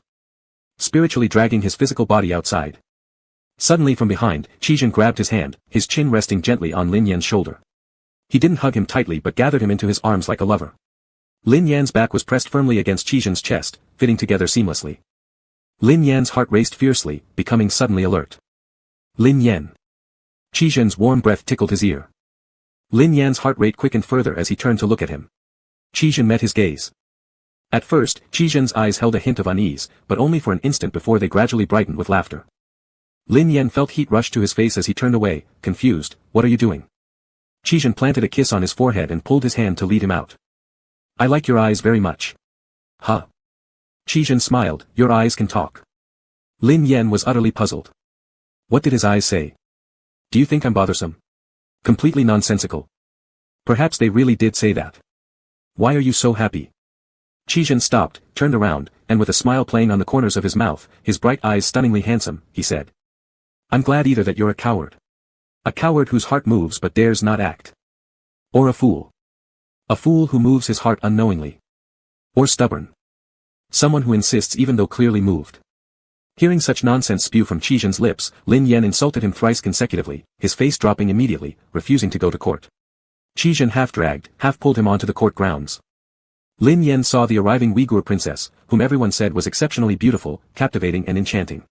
Spiritually dragging his physical body outside. Suddenly from behind, Qi Zhen grabbed his hand, his chin resting gently on Lin Yan's shoulder. He didn't hug him tightly but gathered him into his arms like a lover. Lin Yan's back was pressed firmly against Qi Zhen's chest, fitting together seamlessly. Lin Yan's heart raced fiercely, becoming suddenly alert. Lin Yan. Qi Zhen's warm breath tickled his ear. Lin Yan's heart rate quickened further as he turned to look at him. Qi Zhen met his gaze. At first, Qi Zhen's eyes held a hint of unease, but only for an instant before they gradually brightened with laughter. Lin Yan felt heat rush to his face as he turned away, confused. What are you doing? Qi Zhen planted a kiss on his forehead and pulled his hand to lead him out. I like your eyes very much. Huh? Qi Zhen smiled. Your eyes can talk. Lin Yan was utterly puzzled. What did his eyes say? Do you think I'm bothersome? Completely nonsensical. Perhaps they really did say that. Why are you so happy? Qi Zhen stopped, turned around, and with a smile playing on the corners of his mouth, his bright eyes stunningly handsome, he said. I'm glad either that you're a coward. A coward whose heart moves but dares not act. Or a fool. A fool who moves his heart unknowingly. Or stubborn. Someone who insists even though clearly moved. Hearing such nonsense spew from Qi Zhen's lips, Lin Yan insulted him thrice consecutively, his face dropping immediately, refusing to go to court. Qi Zhen half dragged, half pulled him onto the court grounds. Lin Yan saw the arriving Uyghur princess, whom everyone said was exceptionally beautiful, captivating and enchanting.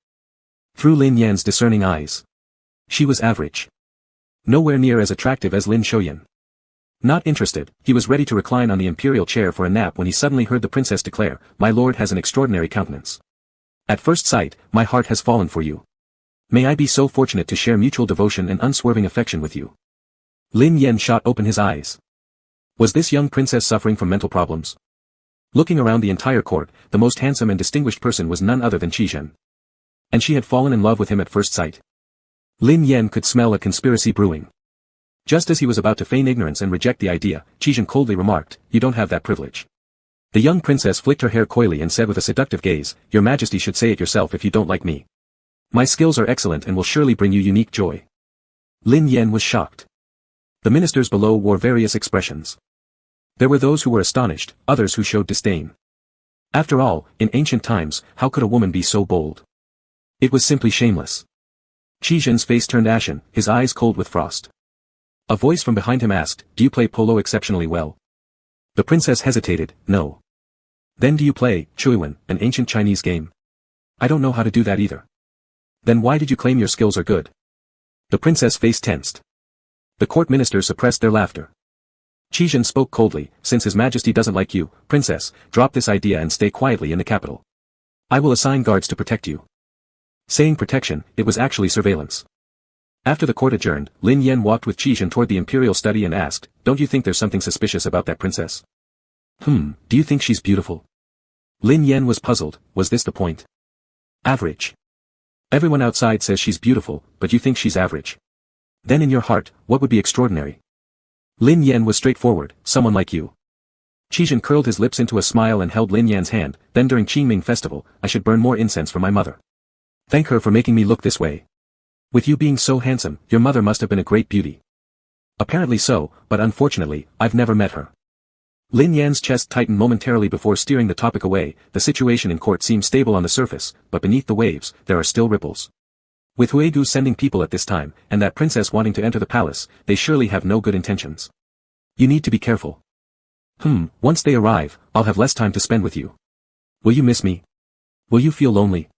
Through Lin Yan's discerning eyes, she was average. Nowhere near as attractive as Lin Shouyan. Not interested, he was ready to recline on the imperial chair for a nap when he suddenly heard the princess declare, My lord has an extraordinary countenance. At first sight, my heart has fallen for you. May I be so fortunate to share mutual devotion and unswerving affection with you. Lin Yan shot open his eyes. Was this young princess suffering from mental problems? Looking around the entire court, the most handsome and distinguished person was none other than Qi Zhen. And she had fallen in love with him at first sight. Lin Yan could smell a conspiracy brewing. Just as he was about to feign ignorance and reject the idea, Qi Zhen coldly remarked, You don't have that privilege. The young princess flicked her hair coyly and said with a seductive gaze, Your Majesty should say it yourself if you don't like me. My skills are excellent and will surely bring you unique joy. Lin Yan was shocked. The ministers below wore various expressions. There were those who were astonished, others who showed disdain. After all, in ancient times, how could a woman be so bold? It was simply shameless. Qi Zhen's face turned ashen, his eyes cold with frost. A voice from behind him asked, Do you play polo exceptionally well? The princess hesitated, No. Then do you play, Chuiwen, an ancient Chinese game? I don't know how to do that either. Then why did you claim your skills are good? The princess' face tensed. The court ministers suppressed their laughter. Qi Zhen spoke coldly, Since His Majesty doesn't like you, princess, drop this idea and stay quietly in the capital. I will assign guards to protect you. Saying protection, it was actually surveillance. After the court adjourned, Lin Yan walked with Qi Zhen toward the imperial study and asked, Don't you think there's something suspicious about that princess? Do you think she's beautiful? Lin Yan was puzzled, was this the point? Average. Everyone outside says she's beautiful, but you think she's average. Then in your heart, what would be extraordinary? Lin Yan was straightforward, someone like you. Qi Zhen curled his lips into a smile and held Lin Yan's hand, then during Qingming festival, I should burn more incense for my mother. Thank her for making me look this way. With you being so handsome, your mother must have been a great beauty. Apparently so, but unfortunately, I've never met her. Lin Yan's chest tightened momentarily before steering the topic away. The situation in court seemed stable on the surface, but beneath the waves, there are still ripples. With Huigu sending people at this time, and that princess wanting to enter the palace, they surely have no good intentions. You need to be careful. Once they arrive, I'll have less time to spend with you. Will you miss me? Will you feel lonely?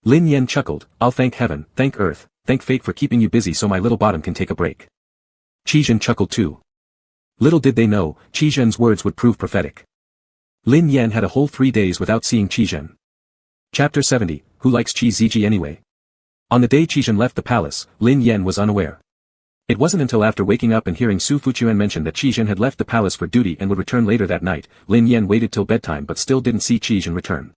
Lin Yan chuckled, I'll thank heaven, thank earth, thank fate for keeping you busy so my little bottom can take a break. Qi Zhen chuckled too. Little did they know, Qi Zhen's words would prove prophetic. Lin Yan had a whole 3 days without seeing Qi Zhen. Chapter 70, Who likes Qi Ziji anyway? On the day Qi Zhen left the palace, Lin Yan was unaware. It wasn't until after waking up and hearing Su Fuquan mention that Qi Zhen had left the palace for duty and would return later that night, Lin Yan waited till bedtime but still didn't see Qi Zhen return.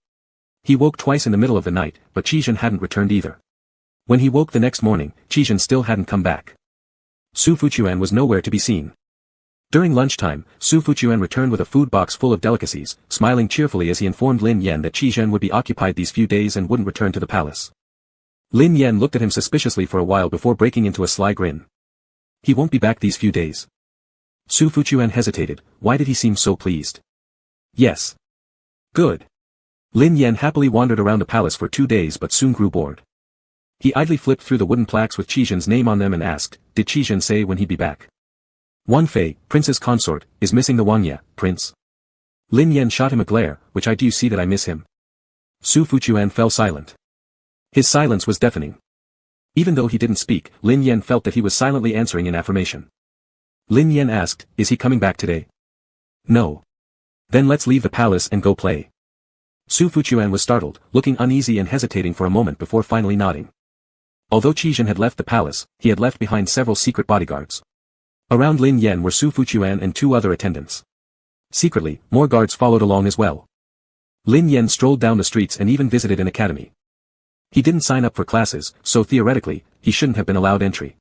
He woke twice in the middle of the night, but Qi Zhen hadn't returned either. When he woke the next morning, Qi Zhen still hadn't come back. Su Fuquan was nowhere to be seen. During lunchtime, Su Fuquan returned with a food box full of delicacies, smiling cheerfully as he informed Lin Yan that Qi Zhen would be occupied these few days and wouldn't return to the palace. Lin Yan looked at him suspiciously for a while before breaking into a sly grin. He won't be back these few days. Su Fuquan hesitated, why did he seem so pleased? Yes. Good. Lin Yan happily wandered around the palace for 2 days but soon grew bored. He idly flipped through the wooden plaques with Qi Zhen's name on them and asked, did Qi Zhen say when he'd be back? Wan Fei, Prince's consort, is missing the Wangya, Prince. Lin Yan shot him a glare, which I do see that I miss him. Su Fuquan fell silent. His silence was deafening. Even though he didn't speak, Lin Yan felt that he was silently answering in affirmation. Lin Yan asked, is he coming back today? No. Then let's leave the palace and go play. Su Fuchuan was startled, looking uneasy and hesitating for a moment before finally nodding. Although Qi Zhen had left the palace, he had left behind several secret bodyguards. Around Lin Yan were Su Fuchuan and 2 other attendants. Secretly, more guards followed along as well. Lin Yan strolled down the streets and even visited an academy. He didn't sign up for classes, so theoretically, he shouldn't have been allowed entry.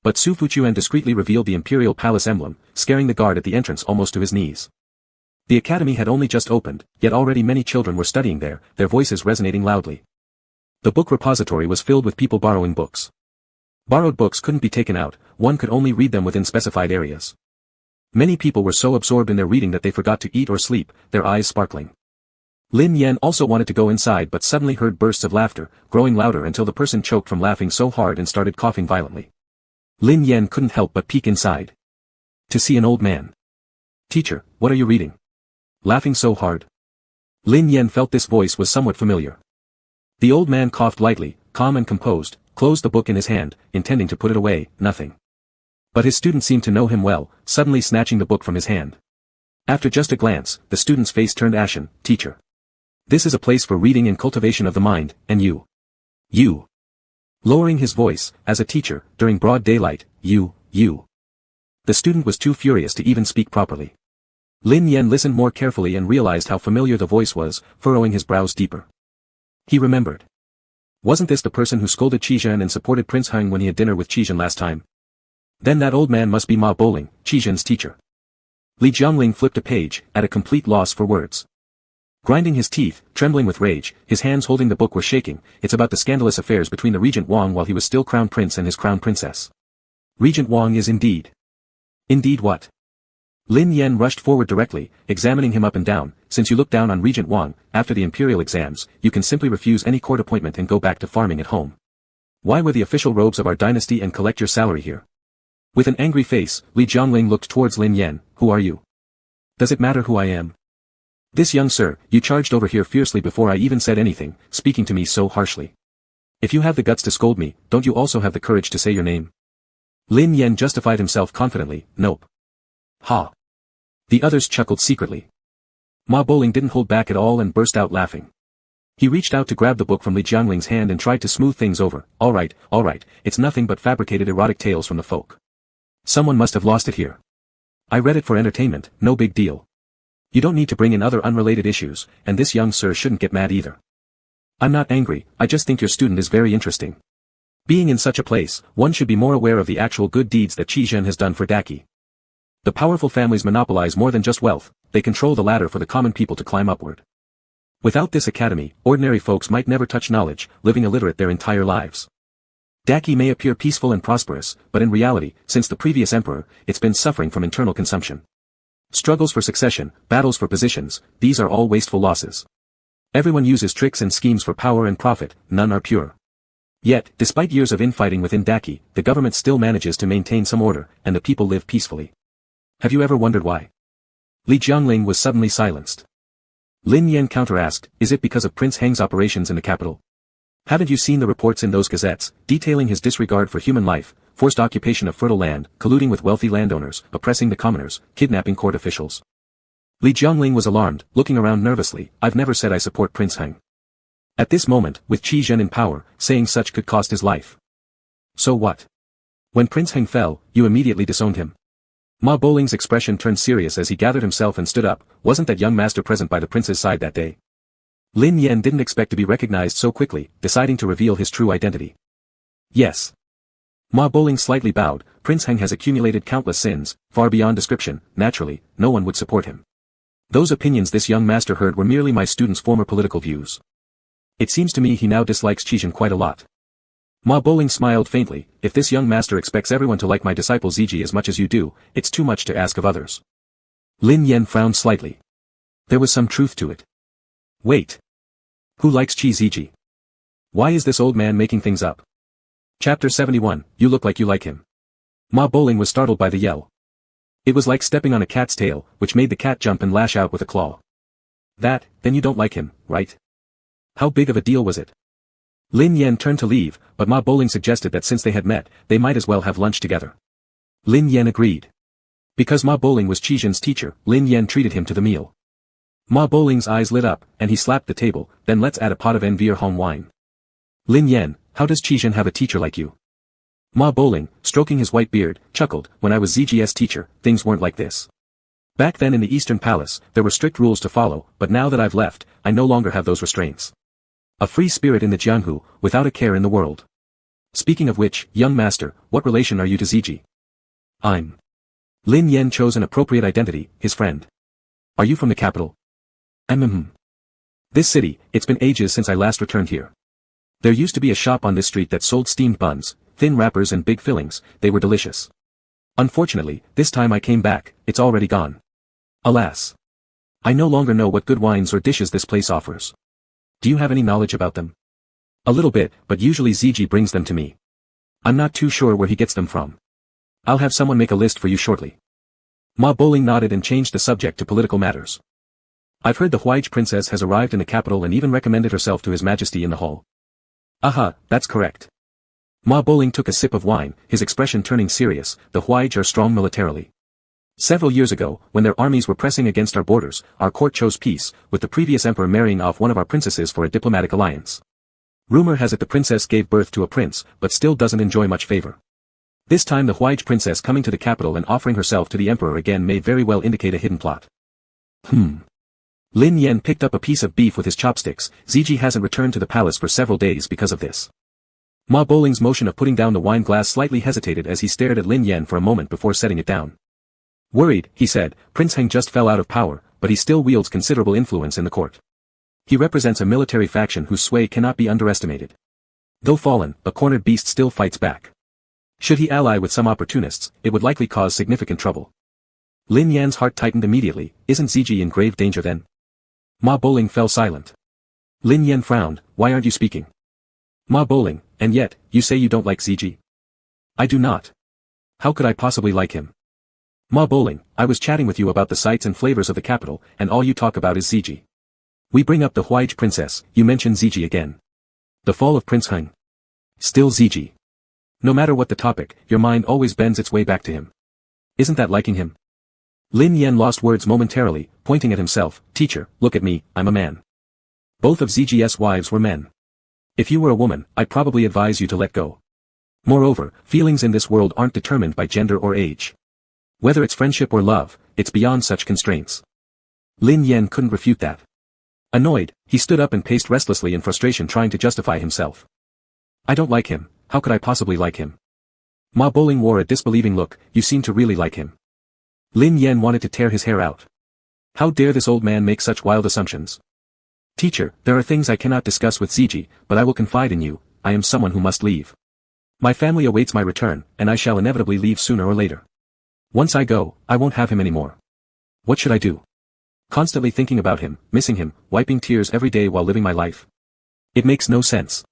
But Su Fuchuan discreetly revealed the imperial palace emblem, scaring the guard at the entrance almost to his knees. The academy had only just opened, yet already many children were studying there, their voices resonating loudly. The book repository was filled with people borrowing books. Borrowed books couldn't be taken out, one could only read them within specified areas. Many people were so absorbed in their reading that they forgot to eat or sleep, their eyes sparkling. Lin Yan also wanted to go inside but suddenly heard bursts of laughter, growing louder until the person choked from laughing so hard and started coughing violently. Lin Yan couldn't help but peek inside. To see an old man. Teacher, what are you reading? Laughing so hard? Lin Yan felt this voice was somewhat familiar. The old man coughed lightly, calm and composed, closed the book in his hand, intending to put it away, nothing. But his student seemed to know him well, suddenly snatching the book from his hand. After just a glance, the student's face turned ashen. Teacher. This is a place for reading and cultivation of the mind, and you. Lowering his voice, as a teacher, during broad daylight, you. The student was too furious to even speak properly. Lin Yan listened more carefully and realized how familiar the voice was, furrowing his brows deeper. He remembered. Wasn't this the person who scolded Qi Zhen and supported Prince Heng when he had dinner with Qi Zhen last time? Then that old man must be Ma Boling, Qi Zhen's teacher. Li Jiangling flipped a page, at a complete loss for words. Grinding his teeth, trembling with rage, his hands holding the book were shaking. It's about the scandalous affairs between the Regent Wang while he was still crown prince and his crown princess. Regent Wang is indeed. Indeed what? Lin Yan rushed forward directly, examining him up and down. Since you look down on Regent Wang, after the imperial exams, you can simply refuse any court appointment and go back to farming at home. Why wear the official robes of our dynasty and collect your salary here? With an angry face, Li Jiangling looked towards Lin Yan. Who are you? Does it matter who I am? This young sir, you charged over here fiercely before I even said anything, speaking to me so harshly. If you have the guts to scold me, don't you also have the courage to say your name? Lin Yan justified himself confidently. Nope. Ha. The others chuckled secretly. Ma Boling didn't hold back at all and burst out laughing. He reached out to grab the book from Li Jiangling's hand and tried to smooth things over. All right, it's nothing but fabricated erotic tales from the folk. Someone must have lost it here. I read it for entertainment, no big deal. You don't need to bring in other unrelated issues, and this young sir shouldn't get mad either. I'm not angry, I just think your student is very interesting. Being in such a place, one should be more aware of the actual good deeds that Qi Zhen has done for Daqi. The powerful families monopolize more than just wealth, they control the ladder for the common people to climb upward. Without this academy, ordinary folks might never touch knowledge, living illiterate their entire lives. Daqi may appear peaceful and prosperous, but in reality, since the previous emperor, it's been suffering from internal consumption. Struggles for succession, battles for positions, these are all wasteful losses. Everyone uses tricks and schemes for power and profit, none are pure. Yet, despite years of infighting within Daqi, the government still manages to maintain some order, and the people live peacefully. Have you ever wondered why? Li Jiangling was suddenly silenced. Lin Yan counter-asked, is it because of Prince Heng's operations in the capital? Haven't you seen the reports in those gazettes, detailing his disregard for human life, forced occupation of fertile land, colluding with wealthy landowners, oppressing the commoners, kidnapping court officials? Li Jiangling was alarmed, looking around nervously. I've never said I support Prince Heng. At this moment, with Qi Zhen in power, saying such could cost his life. So what? When Prince Heng fell, you immediately disowned him. Ma Boling's expression turned serious as he gathered himself and stood up. Wasn't that young master present by the prince's side that day? Lin Yan didn't expect to be recognized so quickly, deciding to reveal his true identity. Yes. Ma Boling slightly bowed. Prince Heng has accumulated countless sins, far beyond description. Naturally, no one would support him. Those opinions this young master heard were merely my student's former political views. It seems to me he now dislikes Qi Zhen quite a lot. Ma Boling smiled faintly. If this young master expects everyone to like my disciple Ziji as much as you do, it's too much to ask of others. Lin Yan frowned slightly. There was some truth to it. Wait. Who likes Qi Ziji? Why is this old man making things up? Chapter 71, you look like you like him. Ma Boling was startled by the yell. It was like stepping on a cat's tail, which made the cat jump and lash out with a claw. Then you don't like him, right? How big of a deal was it? Lin Yan turned to leave, but Ma Boling suggested that since they had met, they might as well have lunch together. Lin Yan agreed. Because Ma Bowling was Qizhen's teacher, Lin Yan treated him to the meal. Ma Bowling's eyes lit up, and he slapped the table, then let's add a pot of Envier-Hong wine. Lin Yan, how does Qizhen have a teacher like you? Ma Bowling, stroking his white beard, chuckled, when I was ZG's teacher, things weren't like this. Back then in the Eastern Palace, there were strict rules to follow, but now that I've left, I no longer have those restraints. A free spirit in the Jianhu, without a care in the world. Speaking of which, young master, what relation are you to ZG? I'm. Lin Yan chose an appropriate identity, his friend. Are you from the capital? This city, it's been ages since I last returned here. There used to be a shop on this street that sold steamed buns, thin wrappers and big fillings, they were delicious. Unfortunately, this time I came back, it's already gone. Alas. I no longer know what good wines or dishes this place offers. Do you have any knowledge about them? A little bit, but usually ZG brings them to me. I'm not too sure where he gets them from. I'll have someone make a list for you shortly. Ma Bowling nodded and changed the subject to political matters. I've heard the Huaij princess has arrived in the capital and even recommended herself to His Majesty in the hall. Aha, that's correct. Ma Bowling took a sip of wine, his expression turning serious. The Huaij are strong militarily. Several years ago, when their armies were pressing against our borders, our court chose peace, with the previous emperor marrying off one of our princesses for a diplomatic alliance. Rumor has it the princess gave birth to a prince, but still doesn't enjoy much favor. This time the Huaij princess coming to the capital and offering herself to the emperor again may very well indicate a hidden plot. Lin Yan picked up a piece of beef with his chopsticks. ZG hasn't returned to the palace for several days because of this. Ma Bowling's motion of putting down the wine glass slightly hesitated as he stared at Lin Yan for a moment before setting it down. Worried, he said, Prince Heng just fell out of power, but he still wields considerable influence in the court. He represents a military faction whose sway cannot be underestimated. Though fallen, a cornered beast still fights back. Should he ally with some opportunists, it would likely cause significant trouble. Lin Yan's heart tightened immediately. Isn't ZG in grave danger then? Ma Bowling fell silent. Lin Yan frowned. Why aren't you speaking? Ma Bowling, and yet, you say you don't like ZG? I do not. How could I possibly like him? Ma Bowling, I was chatting with you about the sights and flavors of the capital, and all you talk about is ZG. We bring up the Huaij princess, you mention ZG again. The fall of Prince Heng. Still ZG. No matter what the topic, your mind always bends its way back to him. Isn't that liking him? Lin Yan lost words momentarily, pointing at himself. Teacher, look at me, I'm a man. Both of ZG's wives were men. If you were a woman, I'd probably advise you to let go. Moreover, feelings in this world aren't determined by gender or age. Whether it's friendship or love, it's beyond such constraints. Lin Yan couldn't refute that. Annoyed, he stood up and paced restlessly in frustration trying to justify himself. I don't like him, how could I possibly like him? Ma Bowling wore a disbelieving look. You seem to really like him. Lin Yan wanted to tear his hair out. How dare this old man make such wild assumptions? Teacher, there are things I cannot discuss with ZG, but I will confide in you. I am someone who must leave. My family awaits my return, and I shall inevitably leave sooner or later. Once I go, I won't have him anymore. What should I do? Constantly thinking about him, missing him, wiping tears every day while living my life. It makes no sense.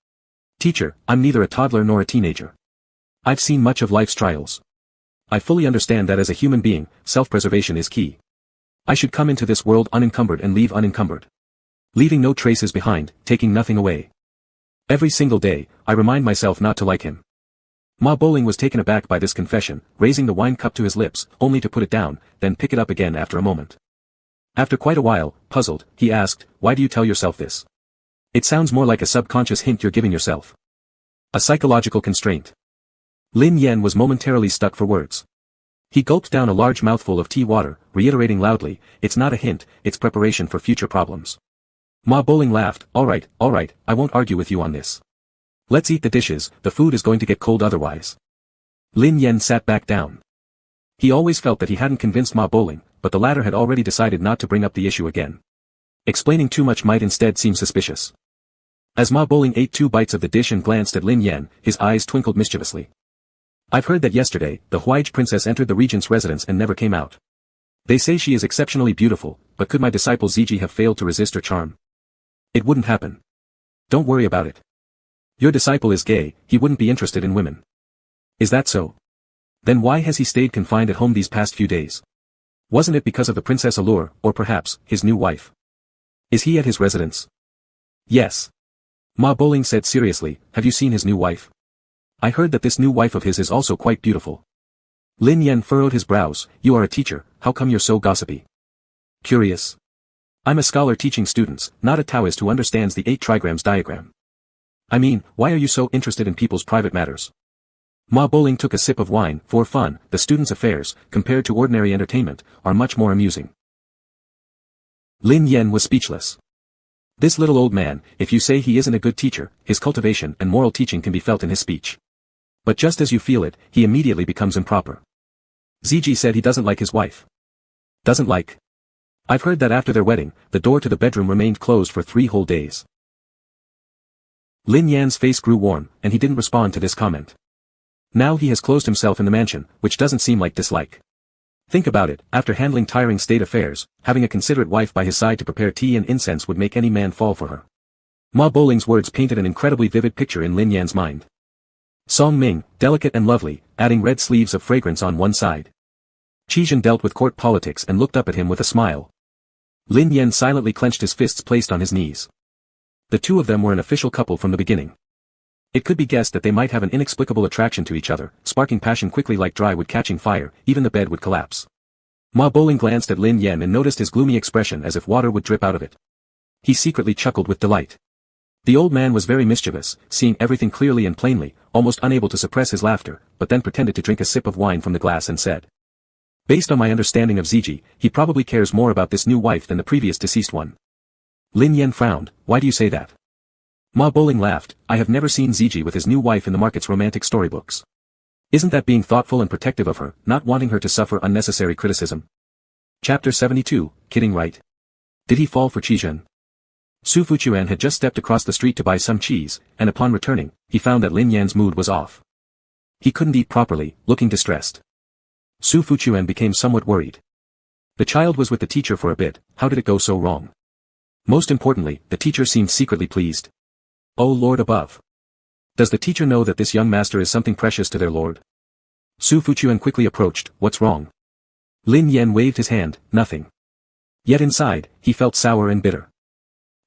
Teacher, I'm neither a toddler nor a teenager. I've seen much of life's trials. I fully understand that as a human being, self-preservation is key. I should come into this world unencumbered and leave unencumbered. Leaving no traces behind, taking nothing away. Every single day, I remind myself not to like him. Ma Bowling was taken aback by this confession, raising the wine cup to his lips, only to put it down, then pick it up again after a moment. After quite a while, puzzled, he asked, why do you tell yourself this? It sounds more like a subconscious hint you're giving yourself. A psychological constraint. Lin Yan was momentarily stuck for words. He gulped down a large mouthful of tea water, reiterating loudly, it's not a hint, it's preparation for future problems. Ma Bowling laughed, all right, I won't argue with you on this. Let's eat the dishes, the food is going to get cold otherwise. Lin Yan sat back down. He always felt that he hadn't convinced Ma Bowling, but the latter had already decided not to bring up the issue again. Explaining too much might instead seem suspicious. As Ma Bowling ate 2 bites of the dish and glanced at Lin Yan, his eyes twinkled mischievously. I've heard that yesterday, the Huaij princess entered the regent's residence and never came out. They say she is exceptionally beautiful, but could my disciple ZG have failed to resist her charm? It wouldn't happen. Don't worry about it. Your disciple is gay, he wouldn't be interested in women. Is that so? Then why has he stayed confined at home these past few days? Wasn't it because of the princess allure, or perhaps, his new wife? Is he at his residence? Yes. Ma Bowling said seriously, have you seen his new wife? I heard that this new wife of his is also quite beautiful. Lin Yan furrowed his brows. You are a teacher, how come you're so gossipy? Curious. I'm a scholar teaching students, not a Taoist who understands the 8 trigrams diagram. I mean, why are you so interested in people's private matters? Ma Bowling took a sip of wine. For fun, the students' affairs, compared to ordinary entertainment, are much more amusing. Lin Yan was speechless. This little old man, if you say he isn't a good teacher, his cultivation and moral teaching can be felt in his speech. But just as you feel it, he immediately becomes improper. Ziji said he doesn't like his wife. Doesn't like? I've heard that after their wedding, the door to the bedroom remained closed for 3 whole days. Lin Yan's face grew warm, and he didn't respond to this comment. Now he has closed himself in the mansion, which doesn't seem like dislike. Think about it, after handling tiring state affairs, having a considerate wife by his side to prepare tea and incense would make any man fall for her. Ma Bowling's words painted an incredibly vivid picture in Lin Yan's mind. Song Ming, delicate and lovely, adding red sleeves of fragrance on one side. Qizhen dealt with court politics and looked up at him with a smile. Lin Yan silently clenched his fists placed on his knees. The two of them were an official couple from the beginning. It could be guessed that they might have an inexplicable attraction to each other, sparking passion quickly like dry wood catching fire, even the bed would collapse. Ma Bowling glanced at Lin Yan and noticed his gloomy expression as if water would drip out of it. He secretly chuckled with delight. The old man was very mischievous, seeing everything clearly and plainly, almost unable to suppress his laughter, but then pretended to drink a sip of wine from the glass and said, "Based on my understanding of Ziji, he probably cares more about this new wife than the previous deceased one." Lin Yan frowned. Why do you say that? Ma Bowling laughed. I have never seen Ziji with his new wife in the market's romantic storybooks. Isn't that being thoughtful and protective of her, not wanting her to suffer unnecessary criticism? Chapter 72, Kidding Right? Did he fall for Qizhen? Su Fuquan had just stepped across the street to buy some cheese, and upon returning, he found that Lin Yan's mood was off. He couldn't eat properly, looking distressed. Su Fuquan became somewhat worried. The child was with the teacher for a bit, how did it go so wrong? Most importantly, the teacher seemed secretly pleased. Oh Lord above! Does the teacher know that this young master is something precious to their lord? Su Fuquan quickly approached. What's wrong? Lin Yan waved his hand. Nothing. Yet inside, he felt sour and bitter.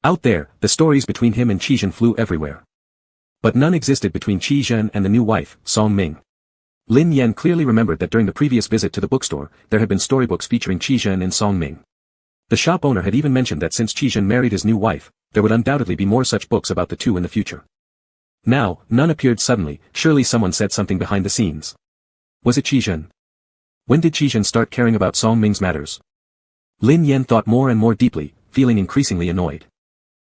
Out there, the stories between him and Qizhen flew everywhere. But none existed between Qizhen and the new wife, Song Ming. Lin Yan clearly remembered that during the previous visit to the bookstore, there had been storybooks featuring Qizhen and Song Ming. The shop owner had even mentioned that since Qizhen married his new wife, there would undoubtedly be more such books about the two in the future. Now, none appeared suddenly. Surely someone said something behind the scenes. Was it Qizhen? When did Qizhen start caring about Song Ming's matters? Lin Yan thought more and more deeply, feeling increasingly annoyed.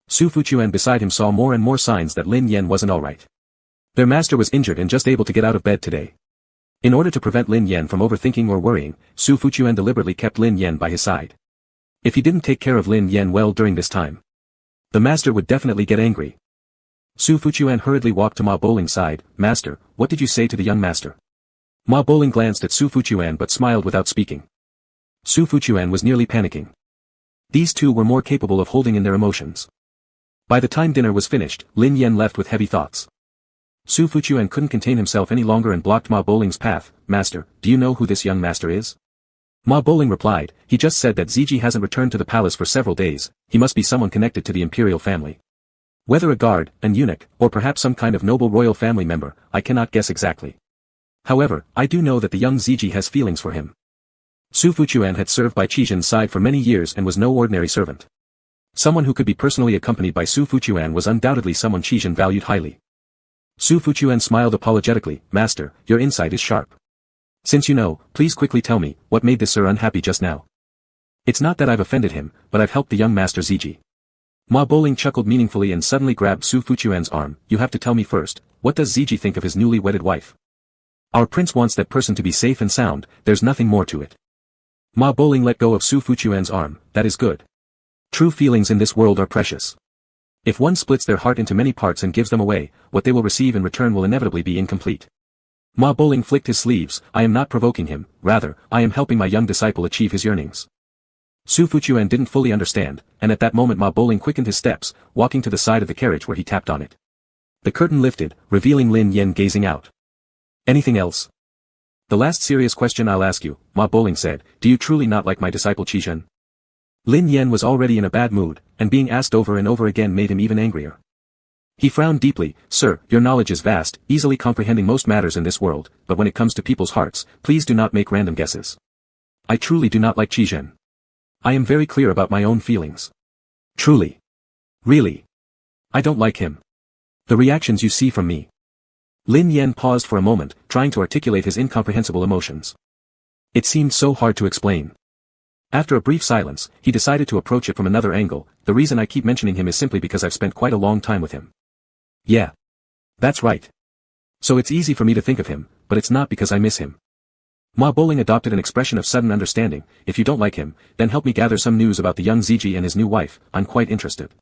Su Fuquan beside him saw more and more signs that Lin Yan wasn't alright. Their master was injured and just able to get out of bed today. In order to prevent Lin Yan from overthinking or worrying, Su Fuquan deliberately kept Lin Yan by his side. If he didn't take care of Lin Yan well during this time, the master would definitely get angry. Su Fuquan hurriedly walked to Ma Bowling's side. Master, what did you say to the young master? Ma Bowling glanced at Su Fuquan but smiled without speaking. Su Fuquan was nearly panicking. These two were more capable of holding in their emotions. By the time dinner was finished, Lin Yan left with heavy thoughts. Su Fuquan couldn't contain himself any longer and blocked Ma Bowling's path. Master, do you know who this young master is? Ma Bowling replied, he just said that Ziji hasn't returned to the palace for several days, he must be someone connected to the imperial family. Whether a guard, an eunuch, or perhaps some kind of noble royal family member, I cannot guess exactly. However, I do know that the young Ziji has feelings for him. Su Fuquan had served by Qizhen's side for many years and was no ordinary servant. Someone who could be personally accompanied by Su Fuquan was undoubtedly someone Qizhen valued highly. Su Fuquan smiled apologetically. Master, your insight is sharp. Since you know, please quickly tell me, what made this sir unhappy just now? It's not that I've offended him, but I've helped the young master Ziji. Ma Bowling chuckled meaningfully and suddenly grabbed Su Fuquan's arm. You have to tell me first, what does Ziji think of his newly wedded wife? Our prince wants that person to be safe and sound, there's nothing more to it. Ma Bowling let go of Su Fuquan's arm. That is good. True feelings in this world are precious. If one splits their heart into many parts and gives them away, what they will receive in return will inevitably be incomplete. Ma Bowling flicked his sleeves. I am not provoking him, rather, I am helping my young disciple achieve his yearnings. Su Fuquan didn't fully understand, and at that moment Ma Bowling quickened his steps, walking to the side of the carriage where he tapped on it. The curtain lifted, revealing Lin Yan gazing out. Anything else? The last serious question I'll ask you, Ma Bowling said, do you truly not like my disciple Qizhen? Lin Yan was already in a bad mood, and being asked over and over again made him even angrier. He frowned deeply. Sir, your knowledge is vast, easily comprehending most matters in this world, but when it comes to people's hearts, please do not make random guesses. I truly do not like Qizhen. I am very clear about my own feelings. Truly. Really. I don't like him. The reactions you see from me. Lin Yan paused for a moment, trying to articulate his incomprehensible emotions. It seemed so hard to explain. After a brief silence, he decided to approach it from another angle. The reason I keep mentioning him is simply because I've spent quite a long time with him. Yeah. That's right. So it's easy for me to think of him, but it's not because I miss him. Ma Bowling adopted an expression of sudden understanding. If you don't like him, then help me gather some news about the young Ziji and his new wife. I'm quite interested.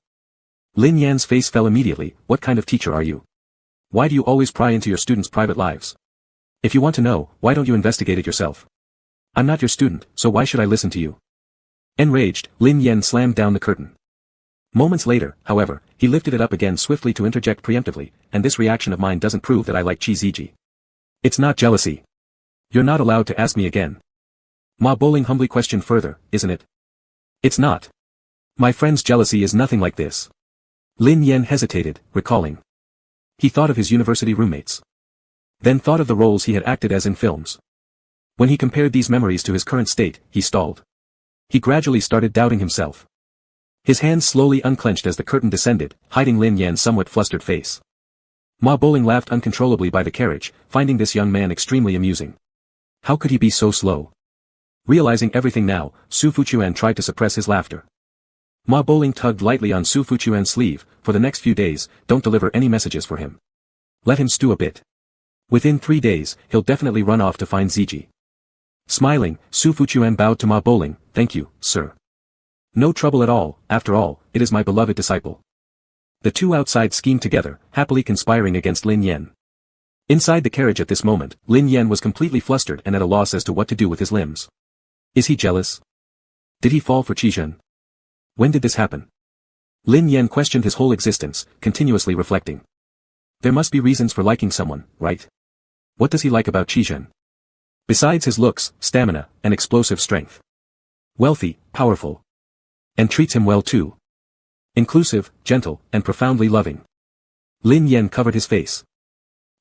Lin Yan's face fell immediately. What kind of teacher are you? Why do you always pry into your students' private lives? If you want to know, why don't you investigate it yourself? I'm not your student, so why should I listen to you? Enraged, Lin Yan slammed down the curtain. Moments later, however, he lifted it up again swiftly to interject preemptively, and this reaction of mine doesn't prove that I like Qi Ziji. It's not jealousy. You're not allowed to ask me again. Ma Bowling humbly questioned further, isn't it? It's not. My friend's jealousy is nothing like this. Lin Yan hesitated, recalling. He thought of his university roommates. Then thought of the roles he had acted as in films. When he compared these memories to his current state, he stalled. He gradually started doubting himself. His hands slowly unclenched as the curtain descended, hiding Lin Yan's somewhat flustered face. Ma Bowling laughed uncontrollably by the carriage, finding this young man extremely amusing. How could he be so slow? Realizing everything now, Su Fuchuan tried to suppress his laughter. Ma Bowling tugged lightly on Su Fuchuan's sleeve. For the next few days, don't deliver any messages for him. Let him stew a bit. Within 3 days, he'll definitely run off to find Ziji. Smiling, Su Fuchuan bowed to Ma Bowling. Thank you, sir. No trouble at all, after all, it is my beloved disciple. The two outside schemed together, happily conspiring against Lin Yan. Inside the carriage at this moment, Lin Yan was completely flustered and at a loss as to what to do with his limbs. Is he jealous? Did he fall for Qizhen? When did this happen? Lin Yan questioned his whole existence, continuously reflecting. There must be reasons for liking someone, right? What does he like about Qizhen? Besides his looks, stamina, and explosive strength. Wealthy, powerful. And treats him well too. Inclusive, gentle, and profoundly loving. Lin Yan covered his face.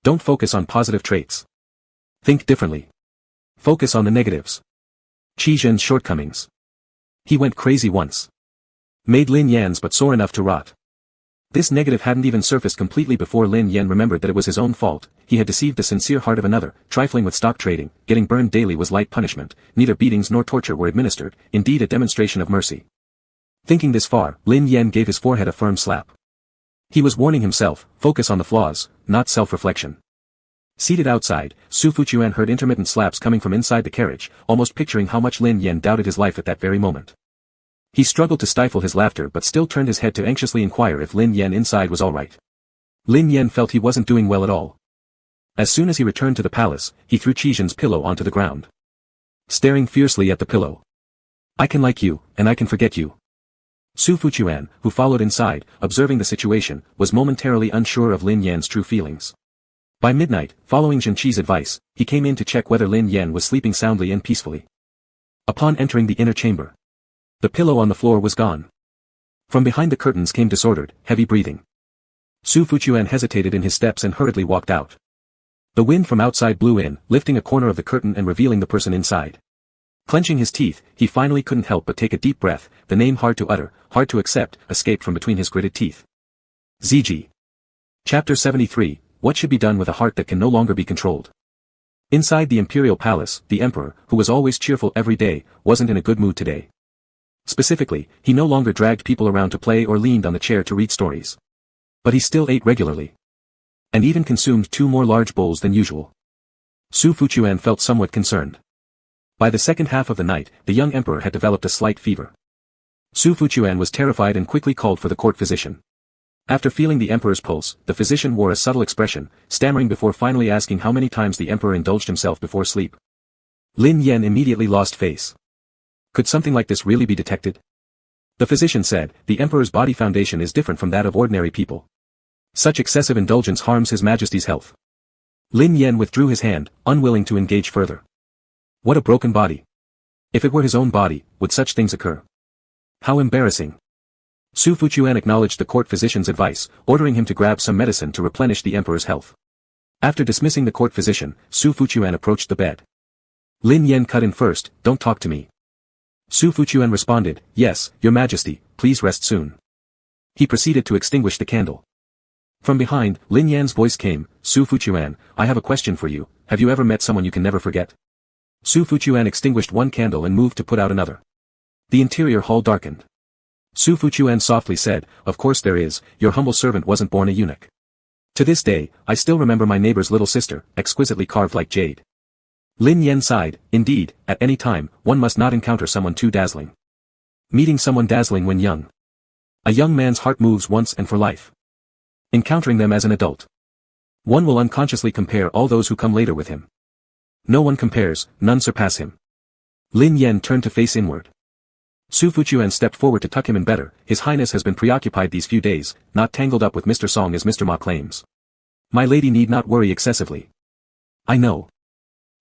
Don't focus on positive traits. Think differently. Focus on the negatives. Qizhen's shortcomings. He went crazy once. Made Lin Yan's but sore enough to rot. This negative hadn't even surfaced completely before Lin Yan remembered that it was his own fault. He had deceived the sincere heart of another, trifling with stock trading. Getting burned daily was light punishment. Neither beatings nor torture were administered, indeed a demonstration of mercy. Thinking this far, Lin Yan gave his forehead a firm slap. He was warning himself, focus on the flaws, not self-reflection. Seated outside, Su Fuchuan heard intermittent slaps coming from inside the carriage, almost picturing how much Lin Yan doubted his life at that very moment. He struggled to stifle his laughter but still turned his head to anxiously inquire if Lin Yan inside was all right. Lin Yan felt he wasn't doing well at all. As soon as he returned to the palace, he threw Qizhen's pillow onto the ground. Staring fiercely at the pillow. I can like you, and I can forget you. Su Fuchuan, who followed inside, observing the situation, was momentarily unsure of Lin Yan's true feelings. By midnight, following Zhenqi's advice, he came in to check whether Lin Yan was sleeping soundly and peacefully. Upon entering the inner chamber, the pillow on the floor was gone. From behind the curtains came disordered, heavy breathing. Su Fuchuan hesitated in his steps and hurriedly walked out. The wind from outside blew in, lifting a corner of the curtain and revealing the person inside. Clenching his teeth, he finally couldn't help but take a deep breath. The name hard to utter, hard to accept, escaped from between his gritted teeth. Ziji. Chapter 73, What should be done with a heart that can no longer be controlled? Inside the imperial palace, the emperor, who was always cheerful every day, wasn't in a good mood today. Specifically, he no longer dragged people around to play or leaned on the chair to read stories. But he still ate regularly. And even consumed 2 more large bowls than usual. Su Fuchuan felt somewhat concerned. By the second half of the night, the young emperor had developed a slight fever. Su Fuchuan was terrified and quickly called for the court physician. After feeling the emperor's pulse, the physician wore a subtle expression, stammering before finally asking how many times the emperor indulged himself before sleep. Lin Yan immediately lost face. Could something like this really be detected? The physician said, the emperor's body foundation is different from that of ordinary people. Such excessive indulgence harms His Majesty's health. Lin Yan withdrew his hand, unwilling to engage further. What a broken body. If it were his own body, would such things occur? How embarrassing. Su Fuchuan acknowledged the court physician's advice, ordering him to grab some medicine to replenish the emperor's health. After dismissing the court physician, Su Fuchuan approached the bed. Lin Yen cut in first, "Don't talk to me." Su Fuchuan responded, "Yes, your majesty, please rest soon." He proceeded to extinguish the candle. From behind, Lin Yan's voice came, "Su Fuchuan, I have a question for you, have you ever met someone you can never forget?" Su Fuchuan extinguished one candle and moved to put out another. The interior hall darkened. Su Fuchuan softly said, "Of course there is, your humble servant wasn't born a eunuch. To this day, I still remember my neighbor's little sister, exquisitely carved like jade." Lin Yen sighed, "Indeed, at any time, one must not encounter someone too dazzling. Meeting someone dazzling when young. A young man's heart moves once and for life. Encountering them as an adult. One will unconsciously compare all those who come later with him. No one compares, none surpass him." Lin Yen turned to face inward. Su Fuchuan stepped forward to tuck him in better. "His Highness has been preoccupied these few days, not tangled up with Mr. Song as Mr. Ma claims. My lady need not worry excessively." "I know."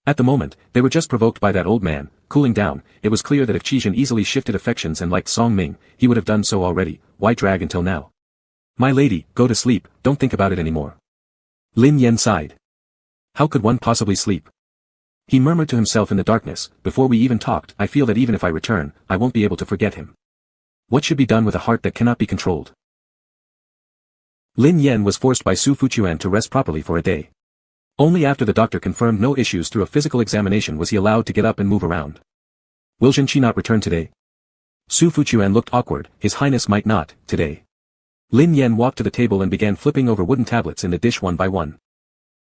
At the moment, they were just provoked by that old man. Cooling down, it was clear that if Qi Zhen easily shifted affections and liked Song Ming, he would have done so already. Why drag until now? "My lady, go to sleep, don't think about it anymore." Lin Yen sighed. How could one possibly sleep? He murmured to himself in the darkness, "Before we even talked, I feel that even if I return, I won't be able to forget him. What should be done with a heart that cannot be controlled?" Lin Yen was forced by Su Fuchuan to rest properly for a day. Only after the doctor confirmed no issues through a physical examination was he allowed to get up and move around. "Will Zhenqi not return today?" Su Fuchuan looked awkward. "His Highness might not, today." Lin Yen walked to the table and began flipping over wooden tablets in the dish one by one.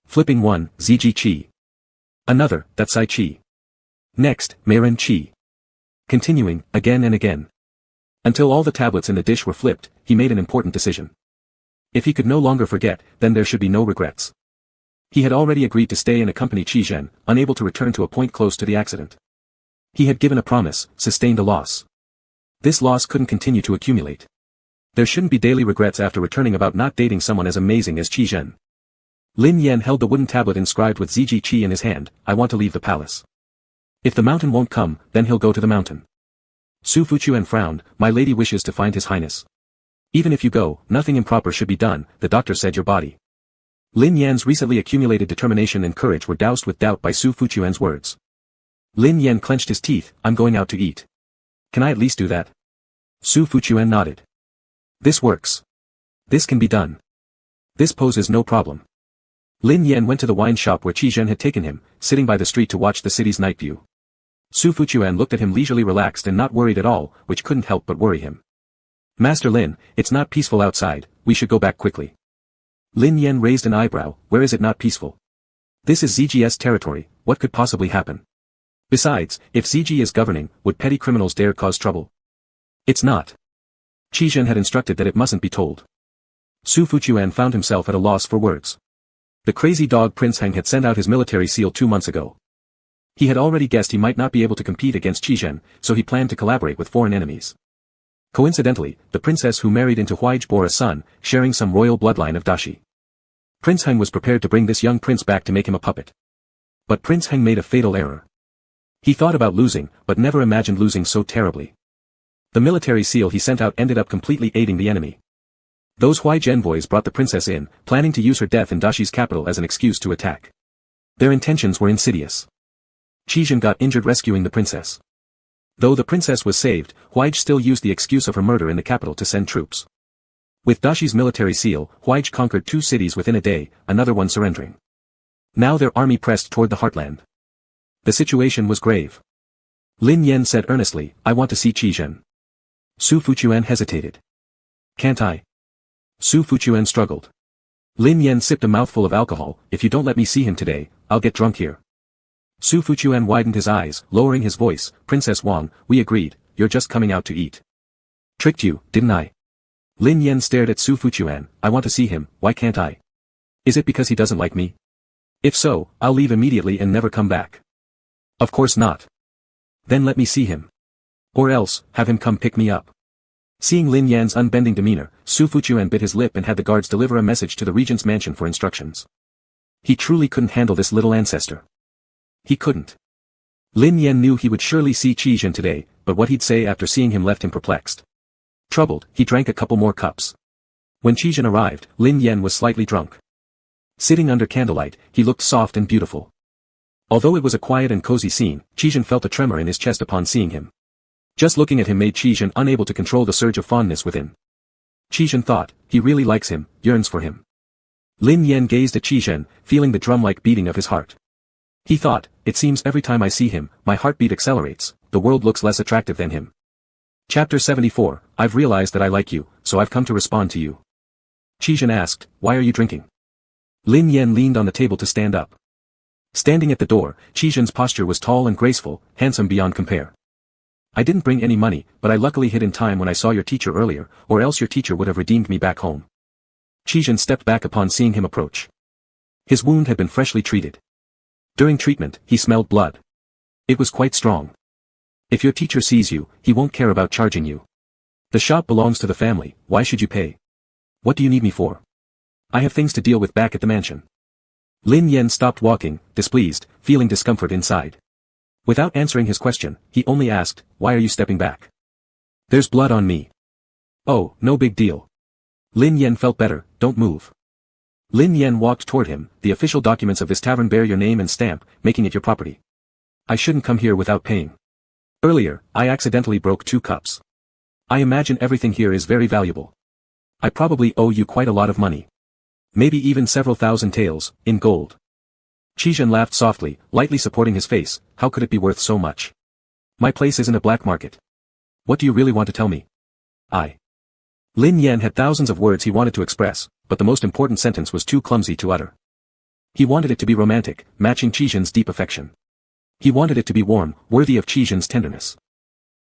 Flipping one, Ziji Qi. Another, Datsai Qi. Next, Meiren Qi. Continuing, again and again. Until all the tablets in the dish were flipped, he made an important decision. If he could no longer forget, then there should be no regrets. He had already agreed to stay and accompany Qi Zhen, unable to return to a point close to the accident. He had given a promise, sustained a loss. This loss couldn't continue to accumulate. There shouldn't be daily regrets after returning about not dating someone as amazing as Qi Zhen. Lin Yen held the wooden tablet inscribed with Ziji Qi in his hand. "I want to leave the palace. If the mountain won't come, then he'll go to the mountain." Su Fuchuan frowned. "My lady wishes to find his highness. Even if you go, nothing improper should be done, the doctor said your body." Lin Yan's recently accumulated determination and courage were doused with doubt by Su Fuchuan's words. Lin Yan clenched his teeth. "I'm going out to eat. Can I at least do that?" Su Fuchuan nodded. "This works. This can be done. This poses no problem." Lin Yan went to the wine shop where Qi Zhen had taken him, sitting by the street to watch the city's night view. Su Fuchuan looked at him leisurely relaxed and not worried at all, which couldn't help but worry him. "Master Lin, it's not peaceful outside, we should go back quickly." Lin Yan raised an eyebrow. "Where is it not peaceful? This is ZG's territory, what could possibly happen? Besides, if ZG is governing, would petty criminals dare cause trouble? It's not." Qi Zhen had instructed that it mustn't be told. Su Fuchuan found himself at a loss for words. The crazy dog Prince Heng had sent out his military seal 2 months ago. He had already guessed he might not be able to compete against Qi Zhen, so he planned to collaborate with foreign enemies. Coincidentally, the princess who married into Huaij bore a son, sharing some royal bloodline of Dashi. Prince Heng was prepared to bring this young prince back to make him a puppet. But Prince Heng made a fatal error. He thought about losing, but never imagined losing so terribly. The military seal he sent out ended up completely aiding the enemy. Those Huaij envoys brought the princess in, planning to use her death in Dashi's capital as an excuse to attack. Their intentions were insidious. Qi Zhen got injured rescuing the princess. Though the princess was saved, Huaij still used the excuse of her murder in the capital to send troops. With Dashi's military seal, Huaij conquered 2 cities within a day, another one surrendering. Now their army pressed toward the heartland. The situation was grave. Lin Yen said earnestly, "I want to see Qi Zhen." Su Fuchuan hesitated. "Can't I?" Su Fuchuan struggled. Lin Yen sipped a mouthful of alcohol. "If you don't let me see him today, I'll get drunk here." Su Fuchuan widened his eyes, lowering his voice. "Princess Wang, we agreed, you're just coming out to eat." "Tricked you, didn't I?" Lin Yen stared at Su Fuchuan. "I want to see him, why can't I? Is it because he doesn't like me? If so, I'll leave immediately and never come back." "Of course not." "Then let me see him. Or else, have him come pick me up." Seeing Lin Yan's unbending demeanor, Su Fuchuan bit his lip and had the guards deliver a message to the regent's mansion for instructions. He truly couldn't handle this little ancestor. He couldn't. Lin Yan knew he would surely see Qi Zhen today, but what he'd say after seeing him left him perplexed. Troubled, he drank a couple more cups. When Qizhen arrived, Lin Yan was slightly drunk. Sitting under candlelight, he looked soft and beautiful. Although it was a quiet and cozy scene, Qizhen felt a tremor in his chest upon seeing him. Just looking at him made Qizhen unable to control the surge of fondness within. Qizhen thought, he really likes him, yearns for him. Lin Yan gazed at Qizhen, feeling the drum-like beating of his heart. He thought, it seems every time I see him, my heartbeat accelerates, the world looks less attractive than him. Chapter 74, I've realized that I like you, so I've come to respond to you. Qizhen asked, why are you drinking? Lin Yan leaned on the table to stand up. Standing at the door, Qizhen's posture was tall and graceful, handsome beyond compare. I didn't bring any money, but I luckily hid in time when I saw your teacher earlier, or else your teacher would have redeemed me back home. Qizhen stepped back upon seeing him approach. His wound had been freshly treated. During treatment, he smelled blood. It was quite strong. If your teacher sees you, he won't care about charging you. The shop belongs to the family, why should you pay? What do you need me for? I have things to deal with back at the mansion. Lin Yan stopped walking, displeased, feeling discomfort inside. Without answering his question, he only asked, why are you stepping back? There's blood on me. Oh, no big deal. Lin Yan felt better, don't move. Lin Yan walked toward him, the official documents of this tavern bear your name and stamp, making it your property. I shouldn't come here without paying. Earlier, I accidentally broke 2 cups. I imagine everything here is very valuable. I probably owe you quite a lot of money. Maybe even several thousand taels, in gold. Qizhen laughed softly, lightly supporting his face, how could it be worth so much? My place isn't a black market. What do you really want to tell me? Lin Yan had thousands of words he wanted to express, but the most important sentence was too clumsy to utter. He wanted it to be romantic, matching Qizhen's deep affection. He wanted it to be warm, worthy of Qizhen's tenderness.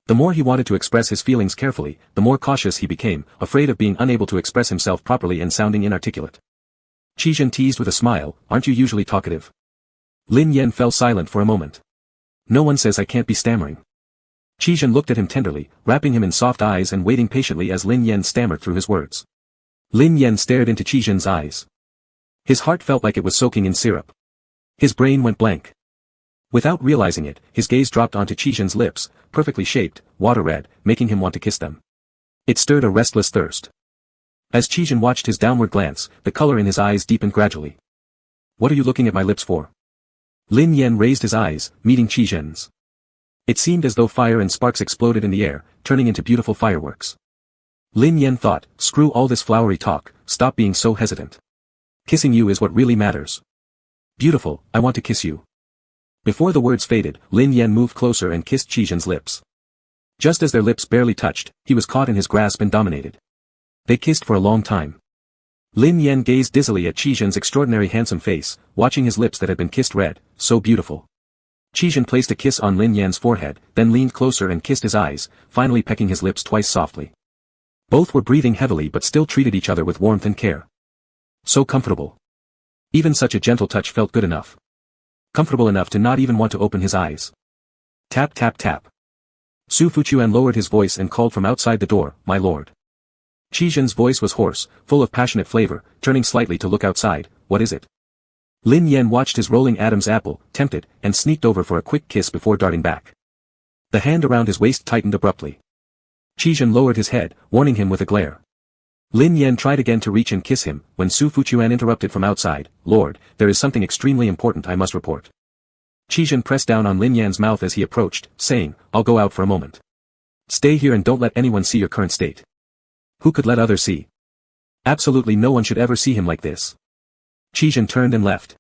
The more he wanted to express his feelings carefully, the more cautious he became, afraid of being unable to express himself properly and sounding inarticulate. Qizhen teased with a smile, aren't you usually talkative? Lin Yan fell silent for a moment. No one says I can't be stammering. Qizhen looked at him tenderly, wrapping him in soft eyes and waiting patiently as Lin Yan stammered through his words. Lin Yan stared into Qizhen's eyes. His heart felt like it was soaking in syrup. His brain went blank. Without realizing it, his gaze dropped onto Qizhen's lips, perfectly shaped, water-red, making him want to kiss them. It stirred a restless thirst. As Qizhen watched his downward glance, the color in his eyes deepened gradually. What are you looking at my lips for? Lin Yan raised his eyes, meeting Qizhen's. It seemed as though fire and sparks exploded in the air, turning into beautiful fireworks. Lin Yan thought, screw all this flowery talk, stop being so hesitant. Kissing you is what really matters. Beautiful, I want to kiss you. Before the words faded, Lin Yan moved closer and kissed Qizhen's lips. Just as their lips barely touched, he was caught in his grasp and dominated. They kissed for a long time. Lin Yan gazed dizzily at Qizhen's extraordinary handsome face, watching his lips that had been kissed red, so beautiful. Qizhen placed a kiss on Lin Yan's forehead, then leaned closer and kissed his eyes, finally pecking his lips twice softly. Both were breathing heavily but still treated each other with warmth and care. So comfortable. Even such a gentle touch felt good enough. Comfortable enough to not even want to open his eyes. Tap tap tap. Su Fuchuan lowered his voice and called from outside the door, my lord. Qizhen's voice was hoarse, full of passionate flavor, turning slightly to look outside, what is it? Lin Yan watched his rolling Adam's apple, tempted, and sneaked over for a quick kiss before darting back. The hand around his waist tightened abruptly. Qizhen lowered his head, warning him with a glare. Lin Yan tried again to reach and kiss him, when Su Fuchuan interrupted from outside, Lord, there is something extremely important I must report. Qizhen pressed down on Lin Yan's mouth as he approached, saying, I'll go out for a moment. Stay here and don't let anyone see your current state. Who could let others see? Absolutely no one should ever see him like this. Qizhen turned and left.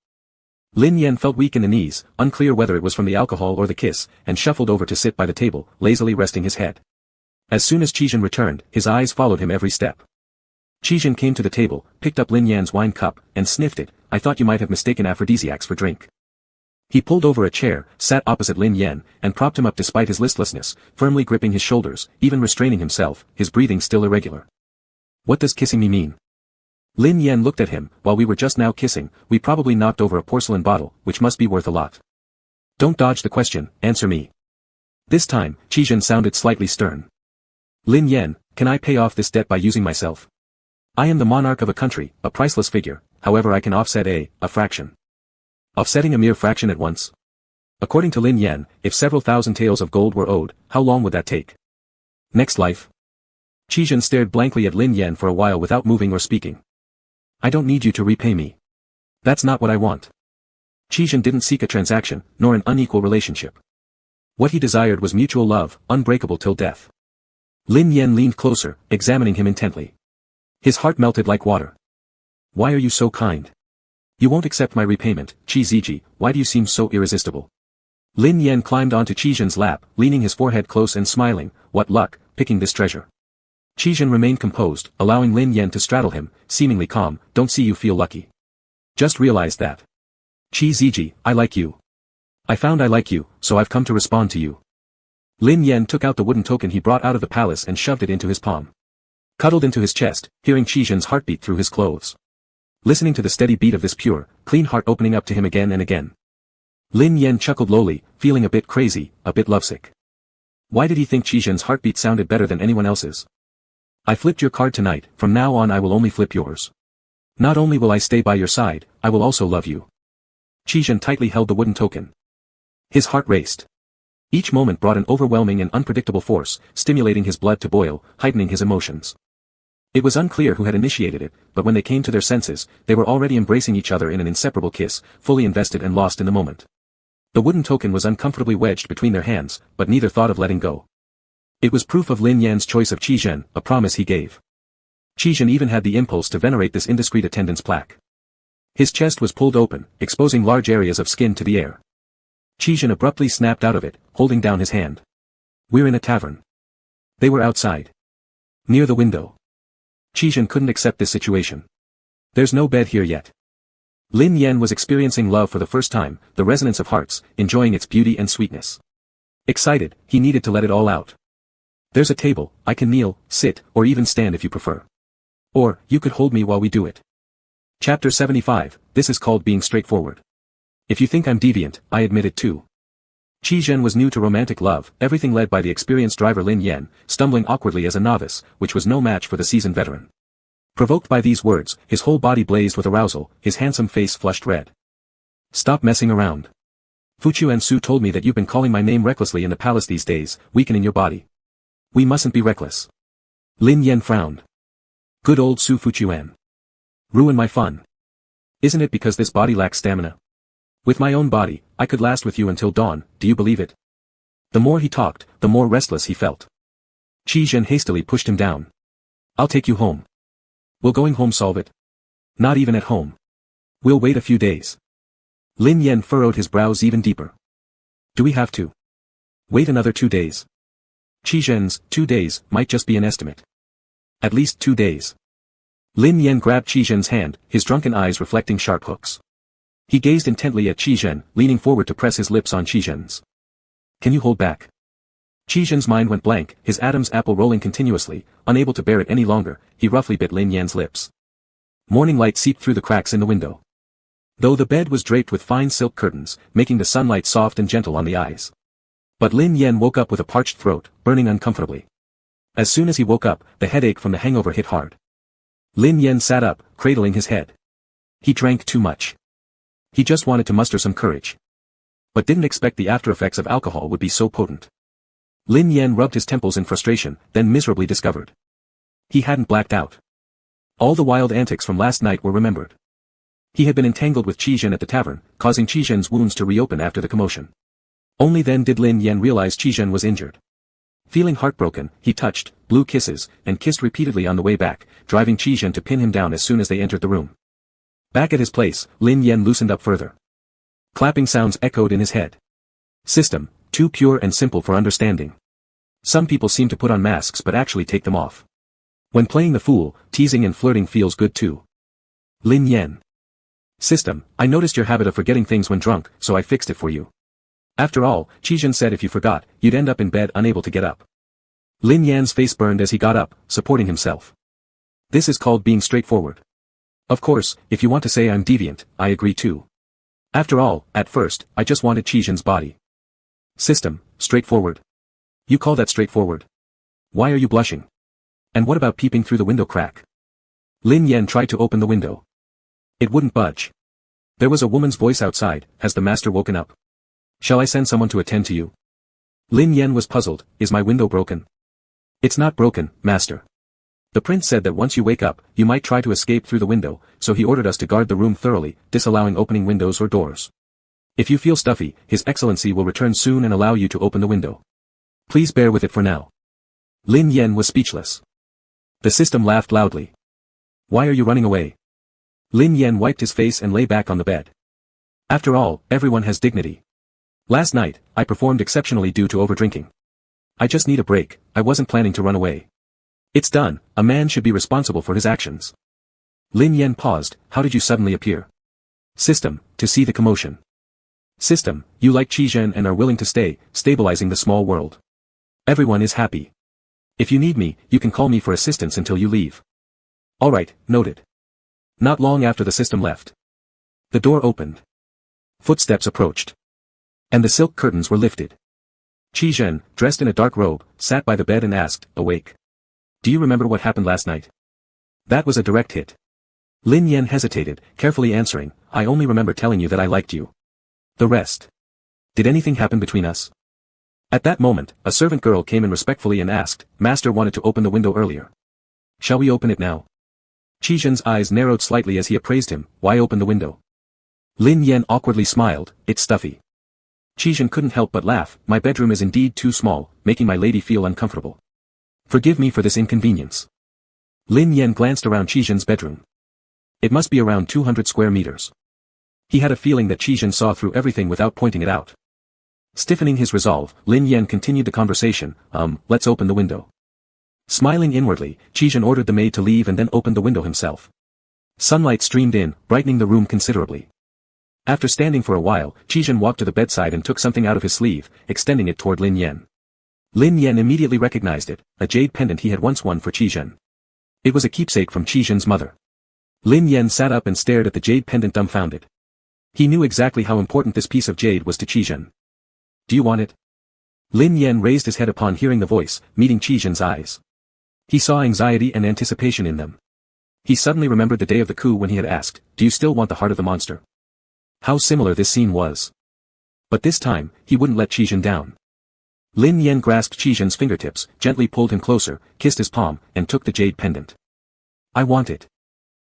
Lin Yan felt weak in the knees, unclear whether it was from the alcohol or the kiss, and shuffled over to sit by the table, lazily resting his head. As soon as Qizhen returned, his eyes followed him every step. Qizhen came to the table, picked up Lin Yan's wine cup, and sniffed it, I thought you might have mistaken aphrodisiacs for drink. He pulled over a chair, sat opposite Lin Yan, and propped him up despite his listlessness, firmly gripping his shoulders, even restraining himself, his breathing still irregular. What does kissing me mean? Lin Yan looked at him, while we were just now kissing, we probably knocked over a porcelain bottle, which must be worth a lot. Don't dodge the question, answer me. This time, Qizhen sounded slightly stern. Lin Yan, can I pay off this debt by using myself? I am the monarch of a country, a priceless figure, however I can offset a fraction. Offsetting a mere fraction at once? According to Lin Yan, if several thousand taels of gold were owed, how long would that take? Next life? Qizhen stared blankly at Lin Yan for a while without moving or speaking. I don't need you to repay me. That's not what I want. Qizhen didn't seek a transaction, nor an unequal relationship. What he desired was mutual love, unbreakable till death. Lin Yan leaned closer, examining him intently. His heart melted like water. Why are you so kind? You won't accept my repayment, Qi Ziji, why do you seem so irresistible? Lin Yan climbed onto Qizhen's lap, leaning his forehead close and smiling, what luck, picking this treasure. Qizhen remained composed, allowing Lin Yan to straddle him, seemingly calm, don't see you feel lucky. Just realize that. Qi Ziji, I like you. I found I like you, so I've come to respond to you. Lin Yan took out the wooden token he brought out of the palace and shoved it into his palm. Cuddled into his chest, hearing Qizhen's heartbeat through his clothes. Listening to the steady beat of this pure, clean heart opening up to him again and again. Lin Yan chuckled lowly, feeling a bit crazy, a bit lovesick. Why did he think Qizhen's heartbeat sounded better than anyone else's? I flipped your card tonight, from now on I will only flip yours. Not only will I stay by your side, I will also love you. Qizhen tightly held the wooden token. His heart raced. Each moment brought an overwhelming and unpredictable force, stimulating his blood to boil, heightening his emotions. It was unclear who had initiated it, but when they came to their senses, they were already embracing each other in an inseparable kiss, fully invested and lost in the moment. The wooden token was uncomfortably wedged between their hands, but neither thought of letting go. It was proof of Lin Yan's choice of Qizhen, a promise he gave. Qizhen even had the impulse to venerate this indiscreet attendance plaque. His chest was pulled open, exposing large areas of skin to the air. Qizhen abruptly snapped out of it, holding down his hand. We're in a tavern. They were outside. Near the window. Qizhen couldn't accept this situation. There's no bed here yet. Lin Yan was experiencing love for the first time, the resonance of hearts, enjoying its beauty and sweetness. Excited, he needed to let it all out. There's a table, I can kneel, sit, or even stand if you prefer. Or, you could hold me while we do it. Chapter 75, this is called being straightforward. If you think I'm deviant, I admit it too. Qizhen was new to romantic love, everything led by the experienced driver Lin Yan, stumbling awkwardly as a novice, which was no match for the seasoned veteran. Provoked by these words, his whole body blazed with arousal, his handsome face flushed red. Stop messing around. Fuchuan Su told me that you've been calling my name recklessly in the palace these days, weakening your body. We mustn't be reckless. Lin Yan frowned. Good old Su Fuchuan. Ruin my fun. Isn't it because this body lacks stamina? With my own body, I could last with you until dawn, do you believe it? The more he talked, the more restless he felt. Qizhen hastily pushed him down. I'll take you home. Will going home solve it? Not even at home. We'll wait a few days. Lin Yan furrowed his brows even deeper. Do we have to? Wait another 2 days. Qizhen's 2 days might just be an estimate. At least 2 days. Lin Yan grabbed Qizhen's hand, his drunken eyes reflecting sharp hooks. He gazed intently at Qizhen, leaning forward to press his lips on Qizhen's. Can you hold back? Qizhen's mind went blank, his Adam's apple rolling continuously, unable to bear it any longer, he roughly bit Lin Yan's lips. Morning light seeped through the cracks in the window. Though the bed was draped with fine silk curtains, making the sunlight soft and gentle on the eyes. But Lin Yan woke up with a parched throat, burning uncomfortably. As soon as he woke up, the headache from the hangover hit hard. Lin Yan sat up, cradling his head. He drank too much. He just wanted to muster some courage. But didn't expect the after-effects of alcohol would be so potent. Lin Yan rubbed his temples in frustration, then miserably discovered. He hadn't blacked out. All the wild antics from last night were remembered. He had been entangled with Qizhen at the tavern, causing Qizhen's wounds to reopen after the commotion. Only then did Lin Yan realize Qizhen was injured. Feeling heartbroken, he touched, blew kisses, and kissed repeatedly on the way back, driving Qizhen to pin him down as soon as they entered the room. Back at his place, Lin Yan loosened up further. Clapping sounds echoed in his head. System, too pure and simple for understanding. Some people seem to put on masks but actually take them off. When playing the fool, teasing and flirting feels good too. Lin Yan. System, I noticed your habit of forgetting things when drunk, so I fixed it for you. After all, Qizhen said if you forgot, you'd end up in bed unable to get up. Lin Yan's face burned as he got up, supporting himself. This is called being straightforward. Of course, if you want to say I'm deviant, I agree too. After all, at first, I just wanted Qizhen's body. System, straightforward. You call that straightforward? Why are you blushing? And what about peeping through the window crack? Lin Yan tried to open the window. It wouldn't budge. There was a woman's voice outside, has the master woken up? Shall I send someone to attend to you? Lin Yan was puzzled, is my window broken? It's not broken, master. The prince said that once you wake up, you might try to escape through the window, so he ordered us to guard the room thoroughly, disallowing opening windows or doors. If you feel stuffy, His Excellency will return soon and allow you to open the window. Please bear with it for now. Lin Yen was speechless. The system laughed loudly. Why are you running away? Lin Yen wiped his face and lay back on the bed. After all, everyone has dignity. Last night, I performed exceptionally due to overdrinking. I just need a break, I wasn't planning to run away. It's done, a man should be responsible for his actions. Lin Yen paused, how did you suddenly appear? System, to see the commotion. System, you like Qizhen and are willing to stay, stabilizing the small world. Everyone is happy. If you need me, you can call me for assistance until you leave. Alright, noted. Not long after the system left. The door opened. Footsteps approached. And the silk curtains were lifted. Qizhen, dressed in a dark robe, sat by the bed and asked, awake. Do you remember what happened last night? That was a direct hit. Lin Yen hesitated, carefully answering, I only remember telling you that I liked you. The rest. Did anything happen between us? At that moment, a servant girl came in respectfully and asked, Master wanted to open the window earlier. Shall we open it now? Qizhen's eyes narrowed slightly as he appraised him, why open the window? Lin Yen awkwardly smiled, it's stuffy. Qizhen couldn't help but laugh, my bedroom is indeed too small, making my lady feel uncomfortable. Forgive me for this inconvenience. Lin Yen glanced around Qizhen's bedroom. It must be around 200 square meters. He had a feeling that Qizhen saw through everything without pointing it out. Stiffening his resolve, Lin Yen continued the conversation, let's open the window. Smiling inwardly, Qizhen ordered the maid to leave and then opened the window himself. Sunlight streamed in, brightening the room considerably. After standing for a while, Qizhen walked to the bedside and took something out of his sleeve, extending it toward Lin Yen. Lin Yen immediately recognized it, a jade pendant he had once won for Qizhen. It was a keepsake from Qizhen's mother. Lin Yen sat up and stared at the jade pendant dumbfounded. He knew exactly how important this piece of jade was to Qizhen. Do you want it? Lin Yen raised his head upon hearing the voice, meeting Qizhen's eyes. He saw anxiety and anticipation in them. He suddenly remembered the day of the coup when he had asked, do you still want the heart of the monster? How similar this scene was. But this time, he wouldn't let Qizhen down. Lin Yen grasped Qizhen's fingertips, gently pulled him closer, kissed his palm, and took the jade pendant. I want it.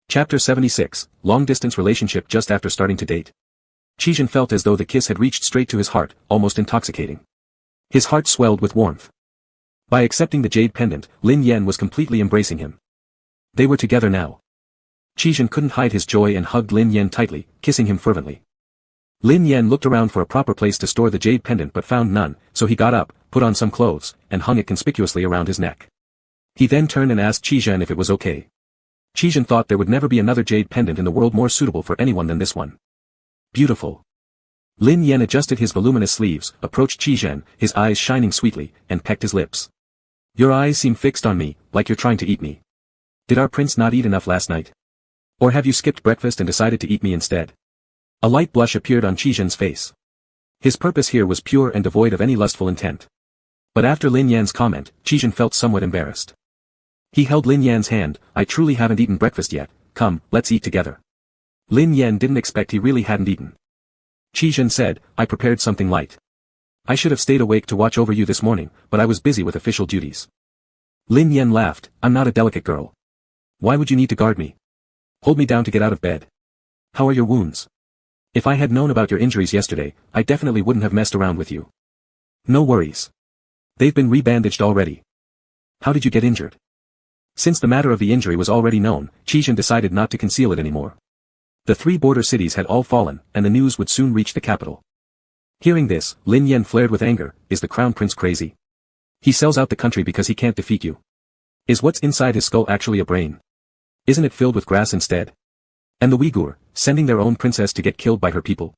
Chapter 76, Long-Distance Relationship just after starting to date. Qizhen felt as though the kiss had reached straight to his heart, almost intoxicating. His heart swelled with warmth. By accepting the jade pendant, Lin Yen was completely embracing him. They were together now. Qizhen couldn't hide his joy and hugged Lin Yen tightly, kissing him fervently. Lin Yen looked around for a proper place to store the jade pendant but found none, so he got up, put on some clothes, and hung it conspicuously around his neck. He then turned and asked Qizhen if it was okay. Qizhen thought there would never be another jade pendant in the world more suitable for anyone than this one. Beautiful. Lin Yen adjusted his voluminous sleeves, approached Qizhen, his eyes shining sweetly, and pecked his lips. Your eyes seem fixed on me, like you're trying to eat me. Did our prince not eat enough last night? Or have you skipped breakfast and decided to eat me instead? A light blush appeared on Qizhen's face. His purpose here was pure and devoid of any lustful intent. But after Lin Yan's comment, Qizhen felt somewhat embarrassed. He held Lin Yan's hand, I truly haven't eaten breakfast yet, come, let's eat together. Lin Yan didn't expect he really hadn't eaten. Qizhen said, I prepared something light. I should have stayed awake to watch over you this morning, but I was busy with official duties. Lin Yan laughed, I'm not a delicate girl. Why would you need to guard me? Hold me down to get out of bed. How are your wounds? If I had known about your injuries yesterday, I definitely wouldn't have messed around with you. No worries. They've been rebandaged already. How did you get injured? Since the matter of the injury was already known, Qizhen decided not to conceal it anymore. The 3 border cities had all fallen, and the news would soon reach the capital. Hearing this, Lin Yan flared with anger, is the crown prince crazy? He sells out the country because he can't defeat you. Is what's inside his skull actually a brain? Isn't it filled with grass instead? And the Uyghur, sending their own princess to get killed by her people?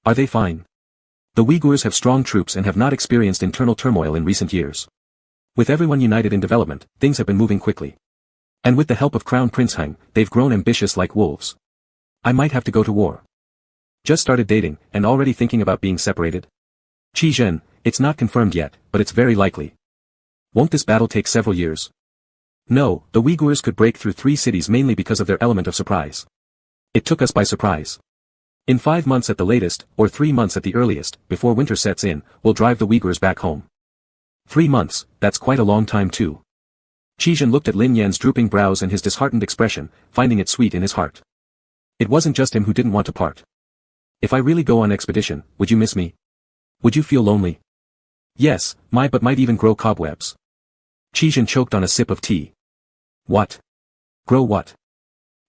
Are they fine? The Uyghurs have strong troops and have not experienced internal turmoil in recent years. With everyone united in development, things have been moving quickly. And with the help of Crown Prince Heng, they've grown ambitious like wolves. I might have to go to war. Just started dating, and already thinking about being separated? Qizhen, it's not confirmed yet, but it's very likely. Won't this battle take several years? No, the Uyghurs could break through 3 cities mainly because of their element of surprise. It took us by surprise. In 5 months at the latest, or 3 months at the earliest, before winter sets in, we'll drive the Uyghurs back home. 3 months, that's quite a long time too. Qi looked at Lin Yan's drooping brows and his disheartened expression, finding it sweet in his heart. It wasn't just him who didn't want to part. If I really go on expedition, would you miss me? Would you feel lonely? Yes, but might even grow cobwebs. Qi choked on a sip of tea. What? Grow what?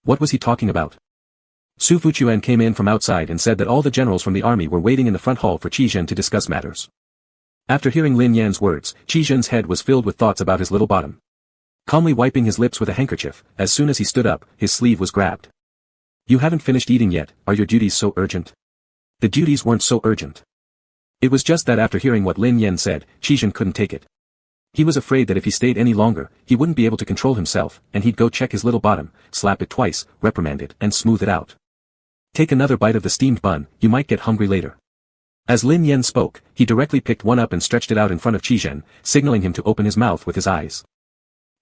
What was he talking about? Su Fuquan came in from outside and said that all the generals from the army were waiting in the front hall for Qi to discuss matters. After hearing Lin Yan's words, Qi's head was filled with thoughts about his little bottom. Calmly wiping his lips with a handkerchief, as soon as he stood up, his sleeve was grabbed. You haven't finished eating yet, are your duties so urgent? The duties weren't so urgent. It was just that after hearing what Lin Yan said, Qi couldn't take it. He was afraid that if he stayed any longer, he wouldn't be able to control himself, and he'd go check his little bottom, slap it twice, reprimand it, and smooth it out. Take another bite of the steamed bun, you might get hungry later. As Lin Yan spoke, he directly picked one up and stretched it out in front of Qi, signaling him to open his mouth with his eyes.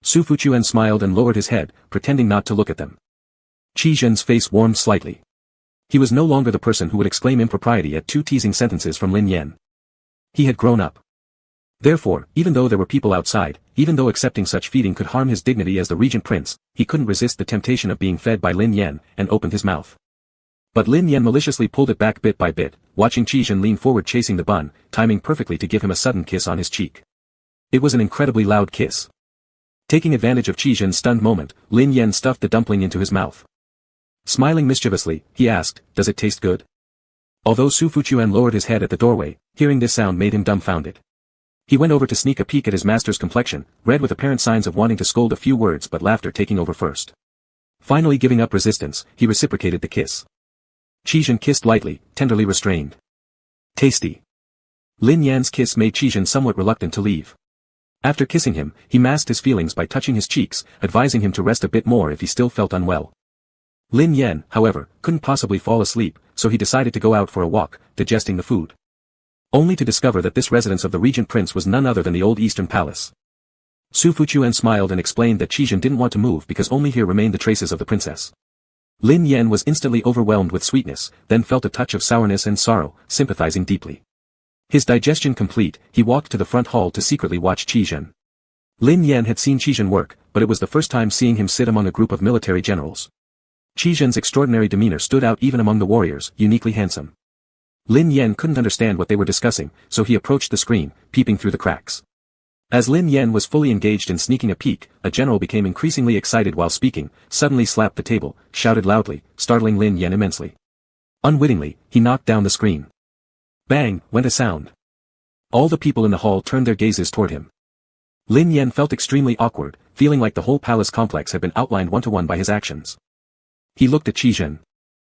Su Fuquan smiled and lowered his head, pretending not to look at them. Qi's face warmed slightly. He was no longer the person who would exclaim impropriety at two teasing sentences from Lin Yan. He had grown up. Therefore, even though there were people outside, even though accepting such feeding could harm his dignity as the regent prince, he couldn't resist the temptation of being fed by Lin Yan, and opened his mouth. But Lin Yan maliciously pulled it back bit by bit, watching Qi lean forward chasing the bun, timing perfectly to give him a sudden kiss on his cheek. It was an incredibly loud kiss. Taking advantage of Qi's stunned moment, Lin Yan stuffed the dumpling into his mouth. Smiling mischievously, he asked, "Does it taste good?" Although Su Fuquan lowered his head at the doorway, hearing this sound made him dumbfounded. He went over to sneak a peek at his master's complexion, red with apparent signs of wanting to scold a few words but laughter taking over first. Finally giving up resistance, he reciprocated the kiss. Qi kissed lightly, tenderly restrained. Tasty. Lin Yan's kiss made Qi somewhat reluctant to leave. After kissing him, he masked his feelings by touching his cheeks, advising him to rest a bit more if he still felt unwell. Lin Yan, however, couldn't possibly fall asleep, so he decided to go out for a walk, digesting the food. Only to discover that this residence of the regent prince was none other than the old Eastern Palace. Su Fuquan smiled and explained that Qi didn't want to move because only here remained the traces of the princess. Lin Yan was instantly overwhelmed with sweetness, then felt a touch of sourness and sorrow, sympathizing deeply. His digestion complete, he walked to the front hall to secretly watch Qi. Lin Yan had seen Qi work, but it was the first time seeing him sit among a group of military generals. Qi's extraordinary demeanor stood out even among the warriors, uniquely handsome. Lin Yan couldn't understand what they were discussing, so he approached the screen, peeping through the cracks. As Lin Yan was fully engaged in sneaking a peek, a general became increasingly excited while speaking, suddenly slapped the table, shouted loudly, startling Lin Yan immensely. Unwittingly, he knocked down the screen. Bang, went a sound. All the people in the hall turned their gazes toward him. Lin Yan felt extremely awkward, feeling like the whole palace complex had been outlined one-to-one by his actions. He looked at Qi.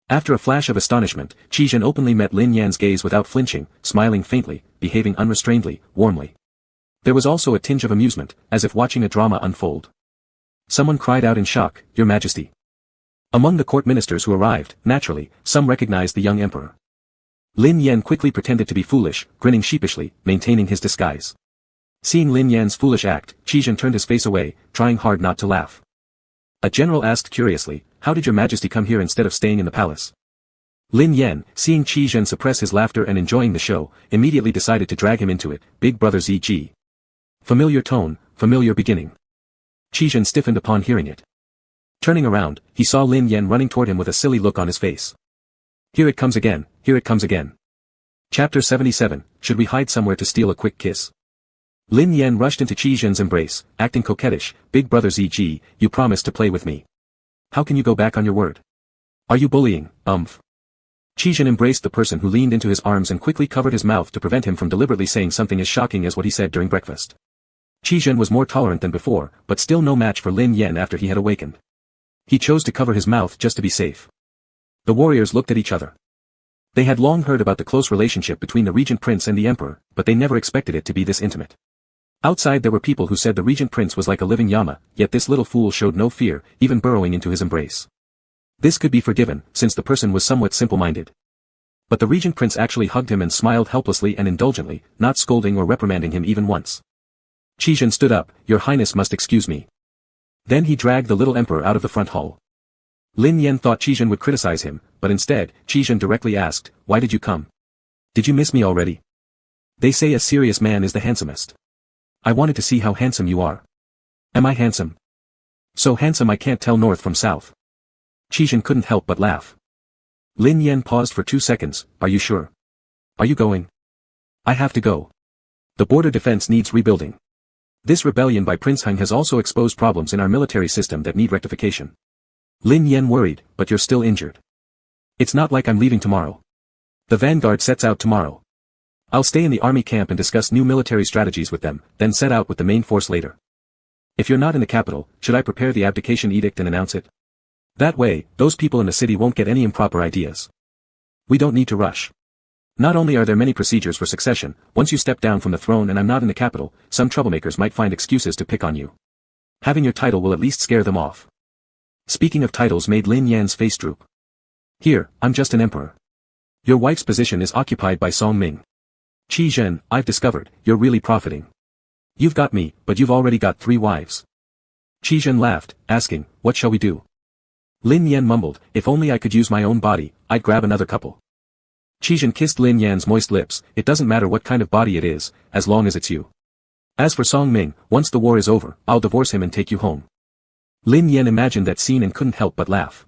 After a flash of astonishment, Qi openly met Lin Yan's gaze without flinching, smiling faintly, behaving unrestrainedly, warmly. There was also a tinge of amusement, as if watching a drama unfold. Someone cried out in shock, "Your Majesty." Among the court ministers who arrived, naturally, some recognized the young emperor. Lin Yan quickly pretended to be foolish, grinning sheepishly, maintaining his disguise. Seeing Lin Yan's foolish act, Qi turned his face away, trying hard not to laugh. A general asked curiously, "How did your Majesty come here instead of staying in the palace?" Lin Yan, seeing Qi suppress his laughter and enjoying the show, immediately decided to drag him into it, "Big brother ZG." Familiar tone, familiar beginning. Qi stiffened upon hearing it. Turning around, he saw Lin Yan running toward him with a silly look on his face. Here it comes again, here it comes again. Chapter 77, Should we hide somewhere to steal a quick kiss? Lin Yan rushed into Qi's embrace, acting coquettish, "Big brother ZG, you promised to play with me. How can you go back on your word? Are you bullying, Qi embraced the person who leaned into his arms and quickly covered his mouth to prevent him from deliberately saying something as shocking as what he said during breakfast. Qi was more tolerant than before, but still no match for Lin Yan after he had awakened. He chose to cover his mouth just to be safe. The warriors looked at each other. They had long heard about the close relationship between the regent prince and the emperor, but they never expected it to be this intimate. Outside there were people who said the regent prince was like a living llama, yet this little fool showed no fear, even burrowing into his embrace. This could be forgiven, since the person was somewhat simple-minded. But the regent prince actually hugged him and smiled helplessly and indulgently, not scolding or reprimanding him even once. Qi stood up, "Your Highness must excuse me." Then he dragged the little emperor out of the front hall. Lin Yan thought Qi would criticize him, but instead, Qi directly asked, "Why did you come? Did you miss me already? They say a serious man is the handsomest. I wanted to see how handsome you are." Am I handsome? So handsome I can't tell north from south. Qizhen couldn't help but laugh. Lin Yan paused for 2 seconds. Are you sure? Are you going? I have to go. The border defense needs rebuilding. This rebellion by Prince Heng has also exposed problems in our military system that need rectification. Lin Yan worried, but you're still injured. It's not like I'm leaving tomorrow. The vanguard sets out tomorrow. I'll stay in the army camp and discuss new military strategies with them, then set out with the main force later. If you're not in the capital, should I prepare the abdication edict and announce it? That way, those people in the city won't get any improper ideas. We don't need to rush. Not only are there many procedures for succession, once you step down from the throne and I'm not in the capital, some troublemakers might find excuses to pick on you. Having your title will at least scare them off. Speaking of titles made Lin Yan's face droop. Here, I'm just an emperor. Your wife's position is occupied by Song Ming. Qizhen, I've discovered, you're really profiting. You've got me, but you've already got 3 wives. Qizhen laughed, asking, what shall we do? Lin Yan mumbled, if only I could use my own body, I'd grab another couple. Qizhen kissed Lin Yan's moist lips, it doesn't matter what kind of body it is, as long as it's you. As for Song Ming, once the war is over, I'll divorce him and take you home. Lin Yan imagined that scene and couldn't help but laugh.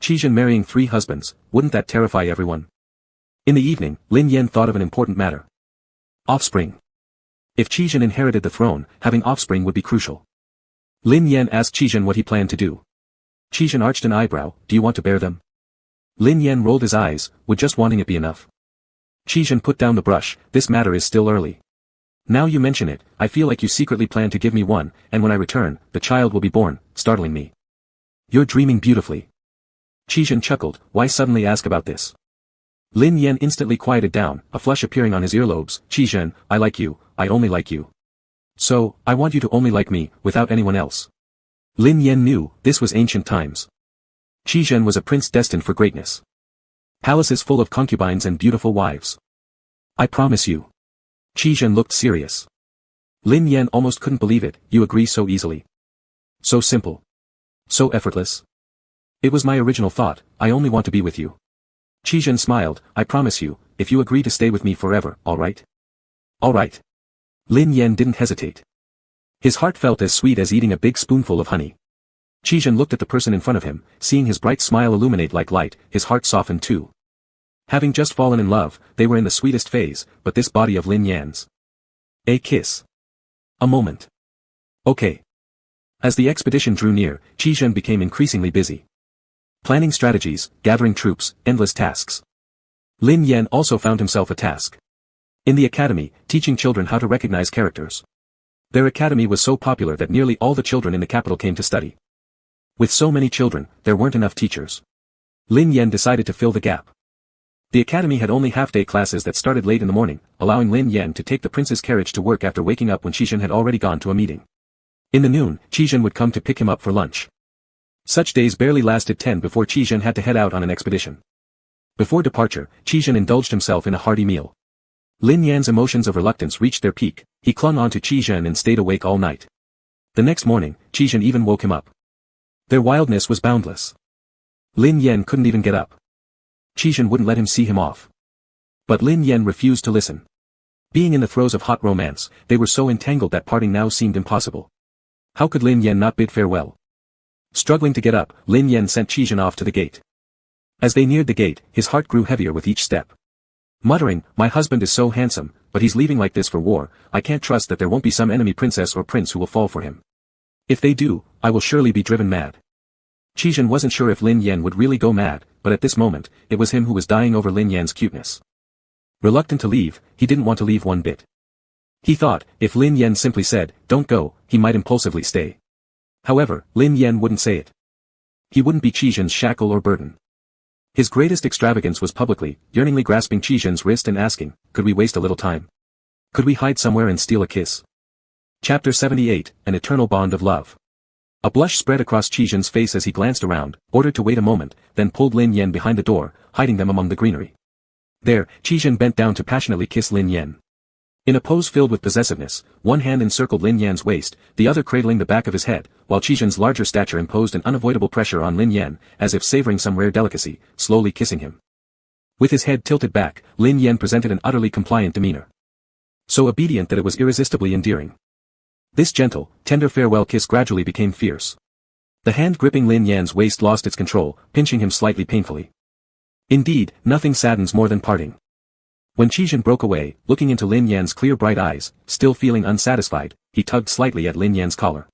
Qizhen marrying 3 husbands, wouldn't that terrify everyone? In the evening, Lin Yan thought of an important matter. Offspring. If Qizhen inherited the throne, having offspring would be crucial. Lin Yan asked Qizhen what he planned to do. Qizhen arched an eyebrow, do you want to bear them? Lin Yan rolled his eyes, would just wanting it be enough? Qizhen put down the brush, this matter is still early. Now you mention it, I feel like you secretly plan to give me one, and when I return, the child will be born, startling me. You're dreaming beautifully. Qizhen chuckled, why suddenly ask about this? Lin Yan instantly quieted down, a flush appearing on his earlobes, Qizhen, I like you, I only like you. So, I want you to only like me, without anyone else. Lin Yan knew, this was ancient times. Qizhen was a prince destined for greatness. Palaces full of concubines and beautiful wives. I promise you. Qizhen looked serious. Lin Yan almost couldn't believe it, you agree so easily. So simple. So effortless. It was my original thought, I only want to be with you. Qizhen smiled, I promise you, if you agree to stay with me forever, alright? Alright. Lin Yan didn't hesitate. His heart felt as sweet as eating a big spoonful of honey. Qizhen looked at the person in front of him, seeing his bright smile illuminate like light, his heart softened too. Having just fallen in love, they were in the sweetest phase, but this body of Lin Yan's. A kiss. A moment. Okay. As the expedition drew near, Qizhen became increasingly busy. Planning strategies, gathering troops, endless tasks. Lin Yan also found himself a task. In the academy, teaching children how to recognize characters. Their academy was so popular that nearly all the children in the capital came to study. With so many children, there weren't enough teachers. Lin Yan decided to fill the gap. The academy had only half-day classes that started late in the morning, allowing Lin Yan to take the prince's carriage to work after waking up when Qizhen had already gone to a meeting. In the noon, Qizhen would come to pick him up for lunch. Such days barely lasted 10 before Qizhen had to head out on an expedition. Before departure, Qizhen indulged himself in a hearty meal. Lin Yan's emotions of reluctance reached their peak, he clung on to Qizhen and stayed awake all night. The next morning, Qizhen even woke him up. Their wildness was boundless. Lin Yan couldn't even get up. Qizhen wouldn't let him see him off. But Lin Yan refused to listen. Being in the throes of hot romance, they were so entangled that parting now seemed impossible. How could Lin Yan not bid farewell? Struggling to get up, Lin Yan sent Qizhen off to the gate. As they neared the gate, his heart grew heavier with each step. Muttering, my husband is so handsome, but he's leaving like this for war, I can't trust that there won't be some enemy princess or prince who will fall for him. If they do, I will surely be driven mad. Qizhen wasn't sure if Lin Yan would really go mad, but at this moment, it was him who was dying over Lin Yan's cuteness. Reluctant to leave, he didn't want to leave one bit. He thought, if Lin Yan simply said, don't go, he might impulsively stay. However, Lin Yan wouldn't say it. He wouldn't be Qizhen's shackle or burden. His greatest extravagance was publicly, yearningly grasping Qizhen's wrist and asking, could we waste a little time? Could we hide somewhere and steal a kiss? Chapter 78, An Eternal Bond of Love. A blush spread across Qizhen's face as he glanced around, ordered to wait a moment, then pulled Lin Yan behind the door, hiding them among the greenery. There, Qizhen bent down to passionately kiss Lin Yan. In a pose filled with possessiveness, one hand encircled Lin Yan's waist, the other cradling the back of his head, while Qizhen's larger stature imposed an unavoidable pressure on Lin Yan, as if savoring some rare delicacy, slowly kissing him. With his head tilted back, Lin Yan presented an utterly compliant demeanor. So obedient that it was irresistibly endearing. This gentle, tender farewell kiss gradually became fierce. The hand gripping Lin Yan's waist lost its control, pinching him slightly painfully. Indeed, nothing saddens more than parting. When Qizhen broke away, looking into Lin Yan's clear bright eyes, still feeling unsatisfied, he tugged slightly at Lin Yan's collar.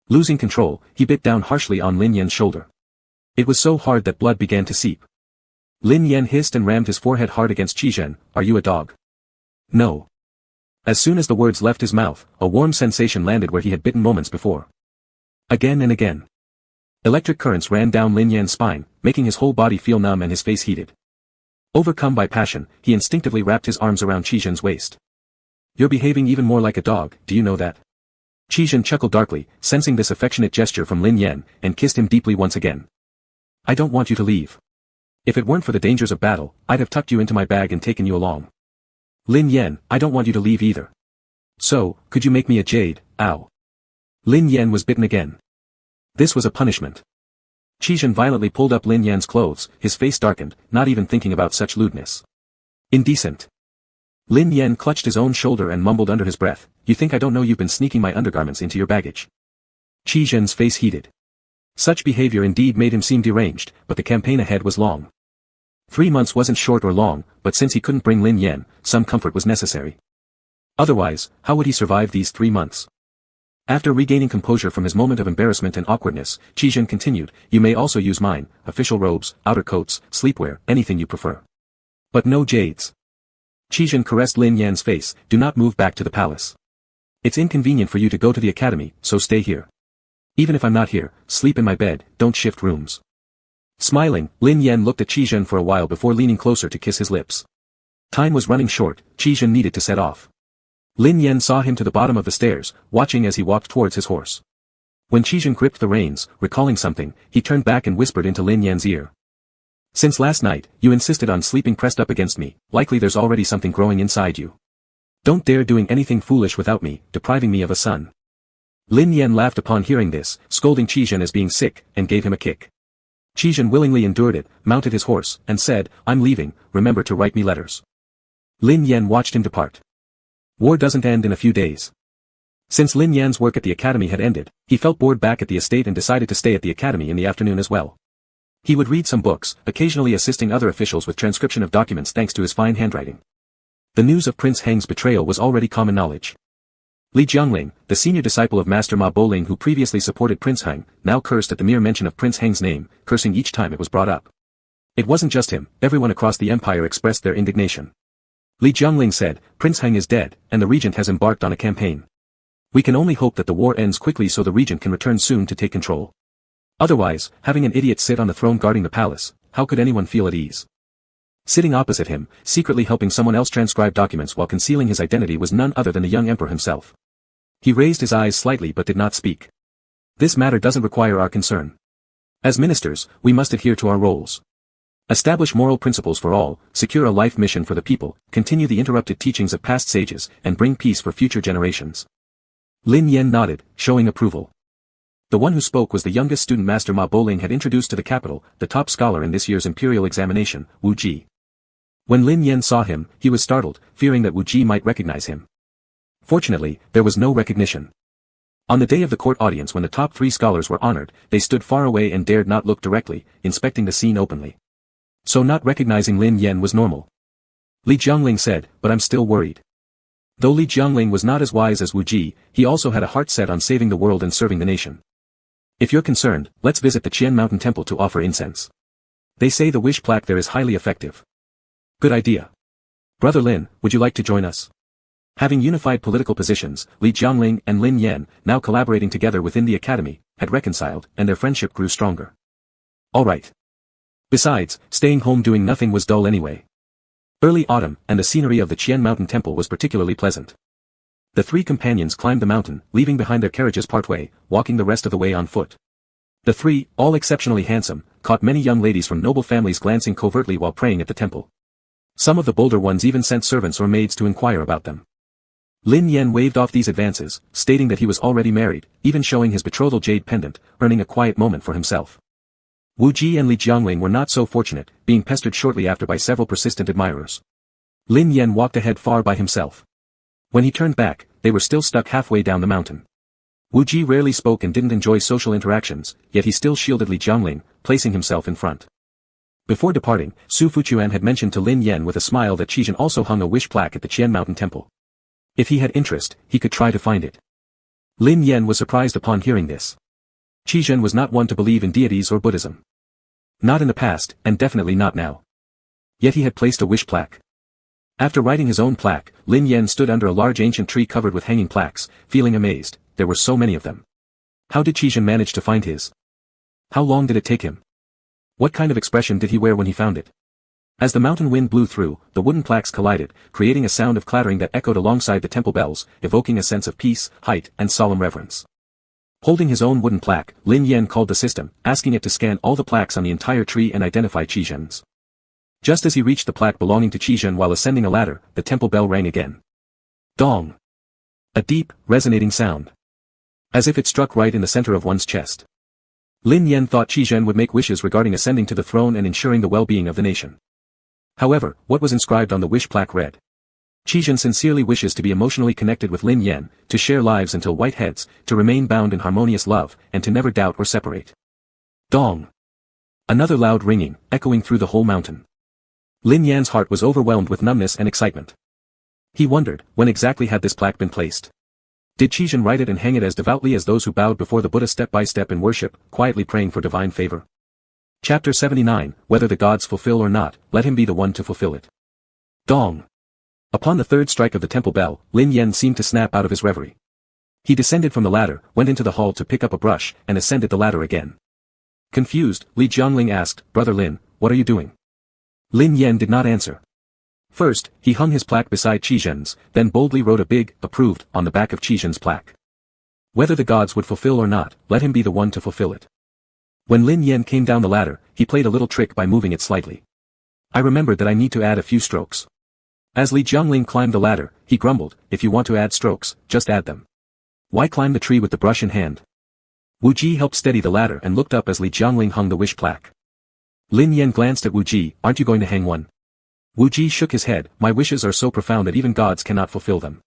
Losing control, he bit down harshly on Lin Yan's shoulder. It was so hard that blood began to seep. Lin Yan hissed and rammed his forehead hard against Qizhen. Are you a dog? No. As soon as the words left his mouth, a warm sensation landed where he had bitten moments before. Again and again. Electric currents ran down Lin Yan's spine, making his whole body feel numb and his face heated. Overcome by passion, he instinctively wrapped his arms around Qizhen's waist. You're behaving even more like a dog, do you know that? Qizhen chuckled darkly, sensing this affectionate gesture from Lin Yan, and kissed him deeply once again. I don't want you to leave. If it weren't for the dangers of battle, I'd have tucked you into my bag and taken you along. Lin Yan, I don't want you to leave either. So, could you make me a jade? Ow. Lin Yan was bitten again. This was a punishment. Qizhen violently pulled up Lin Yan's clothes, his face darkened, not even thinking about such lewdness. Indecent. Lin Yan clutched his own shoulder and mumbled under his breath, you think I don't know you've been sneaking my undergarments into your baggage? Qizhen's face heated. Such behavior indeed made him seem deranged, but the campaign ahead was long. 3 months wasn't short or long, but since he couldn't bring Lin Yan, some comfort was necessary. Otherwise, how would he survive these 3 months? After regaining composure from his moment of embarrassment and awkwardness, Qizhen continued, you may also use mine, official robes, outer coats, sleepwear, anything you prefer. But no jades. Qizhen caressed Lin Yan's face, do not move back to the palace. It's inconvenient for you to go to the academy, so stay here. Even if I'm not here, sleep in my bed, don't shift rooms. Smiling, Lin Yan looked at Qizhen for a while before leaning closer to kiss his lips. Time was running short, Qizhen needed to set off. Lin Yan saw him to the bottom of the stairs, watching as he walked towards his horse. When Qizhen gripped the reins, recalling something, he turned back and whispered into Lin Yan's ear. Since last night, you insisted on sleeping pressed up against me, likely there's already something growing inside you. Don't dare doing anything foolish without me, depriving me of a son. Lin Yan laughed upon hearing this, scolding Qizhen as being sick, and gave him a kick. Qizhen willingly endured it, mounted his horse, and said, I'm leaving, remember to write me letters. Lin Yan watched him depart. War doesn't end in a few days. Since Lin Yan's work at the academy had ended, he felt bored back at the estate and decided to stay at the academy in the afternoon as well. He would read some books, occasionally assisting other officials with transcription of documents thanks to his fine handwriting. The news of Prince Heng's betrayal was already common knowledge. Li Jiangling, the senior disciple of Master Ma Boling who previously supported Prince Heng, now cursed at the mere mention of Prince Heng's name, cursing each time it was brought up. It wasn't just him, everyone across the empire expressed their indignation. Li Jiangling said, Prince Heng is dead, and the regent has embarked on a campaign. We can only hope that the war ends quickly so the regent can return soon to take control. Otherwise, having an idiot sit on the throne guarding the palace, how could anyone feel at ease? Sitting opposite him, secretly helping someone else transcribe documents while concealing his identity was none other than the young emperor himself. He raised his eyes slightly but did not speak. This matter doesn't require our concern. As ministers, we must adhere to our roles. Establish moral principles for all, secure a life mission for the people, continue the interrupted teachings of past sages, and bring peace for future generations. Lin Yan nodded, showing approval. The one who spoke was the youngest student Master Ma Boling had introduced to the capital, the top scholar in this year's imperial examination, Wu Ji. When Lin Yan saw him, he was startled, fearing that Wu Ji might recognize him. Fortunately, there was no recognition. On the day of the court audience when the top 3 scholars were honored, they stood far away and dared not look directly, inspecting the scene openly. So not recognizing Lin Yan was normal. Li Jiangling said, but I'm still worried. Though Li Jiangling was not as wise as Wu Ji, he also had a heart set on saving the world and serving the nation. If you're concerned, let's visit the Qian Mountain Temple to offer incense. They say the wish plaque there is highly effective. Good idea. Brother Lin, would you like to join us? Having unified political positions, Li Jiangling and Lin Yan, now collaborating together within the academy, had reconciled, and their friendship grew stronger. All right. Besides, staying home doing nothing was dull anyway. Early autumn, and the scenery of the Qian Mountain Temple was particularly pleasant. The 3 companions climbed the mountain, leaving behind their carriages partway, walking the rest of the way on foot. The 3, all exceptionally handsome, caught many young ladies from noble families glancing covertly while praying at the temple. Some of the bolder ones even sent servants or maids to inquire about them. Lin Yan waved off these advances, stating that he was already married, even showing his betrothal jade pendant, earning a quiet moment for himself. Wu Ji and Li Jiangling were not so fortunate, being pestered shortly after by several persistent admirers. Lin Yan walked ahead far by himself. When he turned back, they were still stuck halfway down the mountain. Wu Ji rarely spoke and didn't enjoy social interactions, yet he still shielded Li Jiangling, placing himself in front. Before departing, Su Fuquan had mentioned to Lin Yan with a smile that Qizhen also hung a wish plaque at the Qian Mountain Temple. If he had interest, he could try to find it. Lin Yan was surprised upon hearing this. Qizhen was not one to believe in deities or Buddhism. Not in the past, and definitely not now. Yet he had placed a wish plaque. After writing his own plaque, Lin Yan stood under a large ancient tree covered with hanging plaques, feeling amazed. There were so many of them. How did Qizhen manage to find his? How long did it take him? What kind of expression did he wear when he found it? As the mountain wind blew through, the wooden plaques collided, creating a sound of clattering that echoed alongside the temple bells, evoking a sense of peace, height, and solemn reverence. Holding his own wooden plaque, Lin Yan called the system, asking it to scan all the plaques on the entire tree and identify Qizhen's. Just as he reached the plaque belonging to Qizhen while ascending a ladder, the temple bell rang again. Dong! A deep, resonating sound. As if it struck right in the center of one's chest. Lin Yan thought Qizhen would make wishes regarding ascending to the throne and ensuring the well-being of the nation. However, what was inscribed on the wish plaque read. Qizhen sincerely wishes to be emotionally connected with Lin Yan, to share lives until white heads, to remain bound in harmonious love, and to never doubt or separate. Dong! Another loud ringing, echoing through the whole mountain. Lin Yan's heart was overwhelmed with numbness and excitement. He wondered, when exactly had this plaque been placed? Did Qizhen write it and hang it as devoutly as those who bowed before the Buddha step by step in worship, quietly praying for divine favor? Chapter 79, Whether the gods fulfill or not, let him be the one to fulfill it. Dong! Upon the third strike of the temple bell, Lin Yan seemed to snap out of his reverie. He descended from the ladder, went into the hall to pick up a brush, and ascended the ladder again. Confused, Li Jiangling asked, "Brother Lin, what are you doing?" Lin Yan did not answer. First, he hung his plaque beside Qizhen's, then boldly wrote a big, "Approved," on the back of Qizhen's plaque. Whether the gods would fulfill or not, let him be the one to fulfill it. When Lin Yan came down the ladder, he played a little trick by moving it slightly. I remembered that I need to add a few strokes. As Li Jiangling climbed the ladder, he grumbled, "If you want to add strokes, just add them. Why climb the tree with the brush in hand?" Wu Ji helped steady the ladder and looked up as Li Jiangling hung the wish plaque. Lin Yan glanced at Wu Ji, "Aren't you going to hang one?" Wu Ji shook his head, "My wishes are so profound that even gods cannot fulfill them."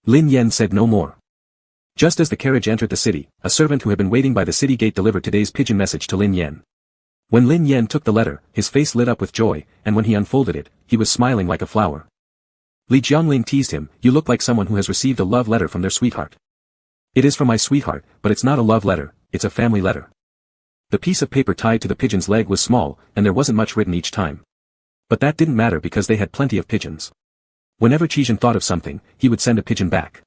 Lin Yan said no more. Just as the carriage entered the city, a servant who had been waiting by the city gate delivered today's pigeon message to Lin Yan. When Lin Yan took the letter, his face lit up with joy, and when he unfolded it, he was smiling like a flower. Li Jiangling teased him, "You look like someone who has received a love letter from their sweetheart." "It is from my sweetheart, but it's not a love letter, it's a family letter." The piece of paper tied to the pigeon's leg was small, and there wasn't much written each time. But that didn't matter because they had plenty of pigeons. Whenever Qizhen thought of something, he would send a pigeon back.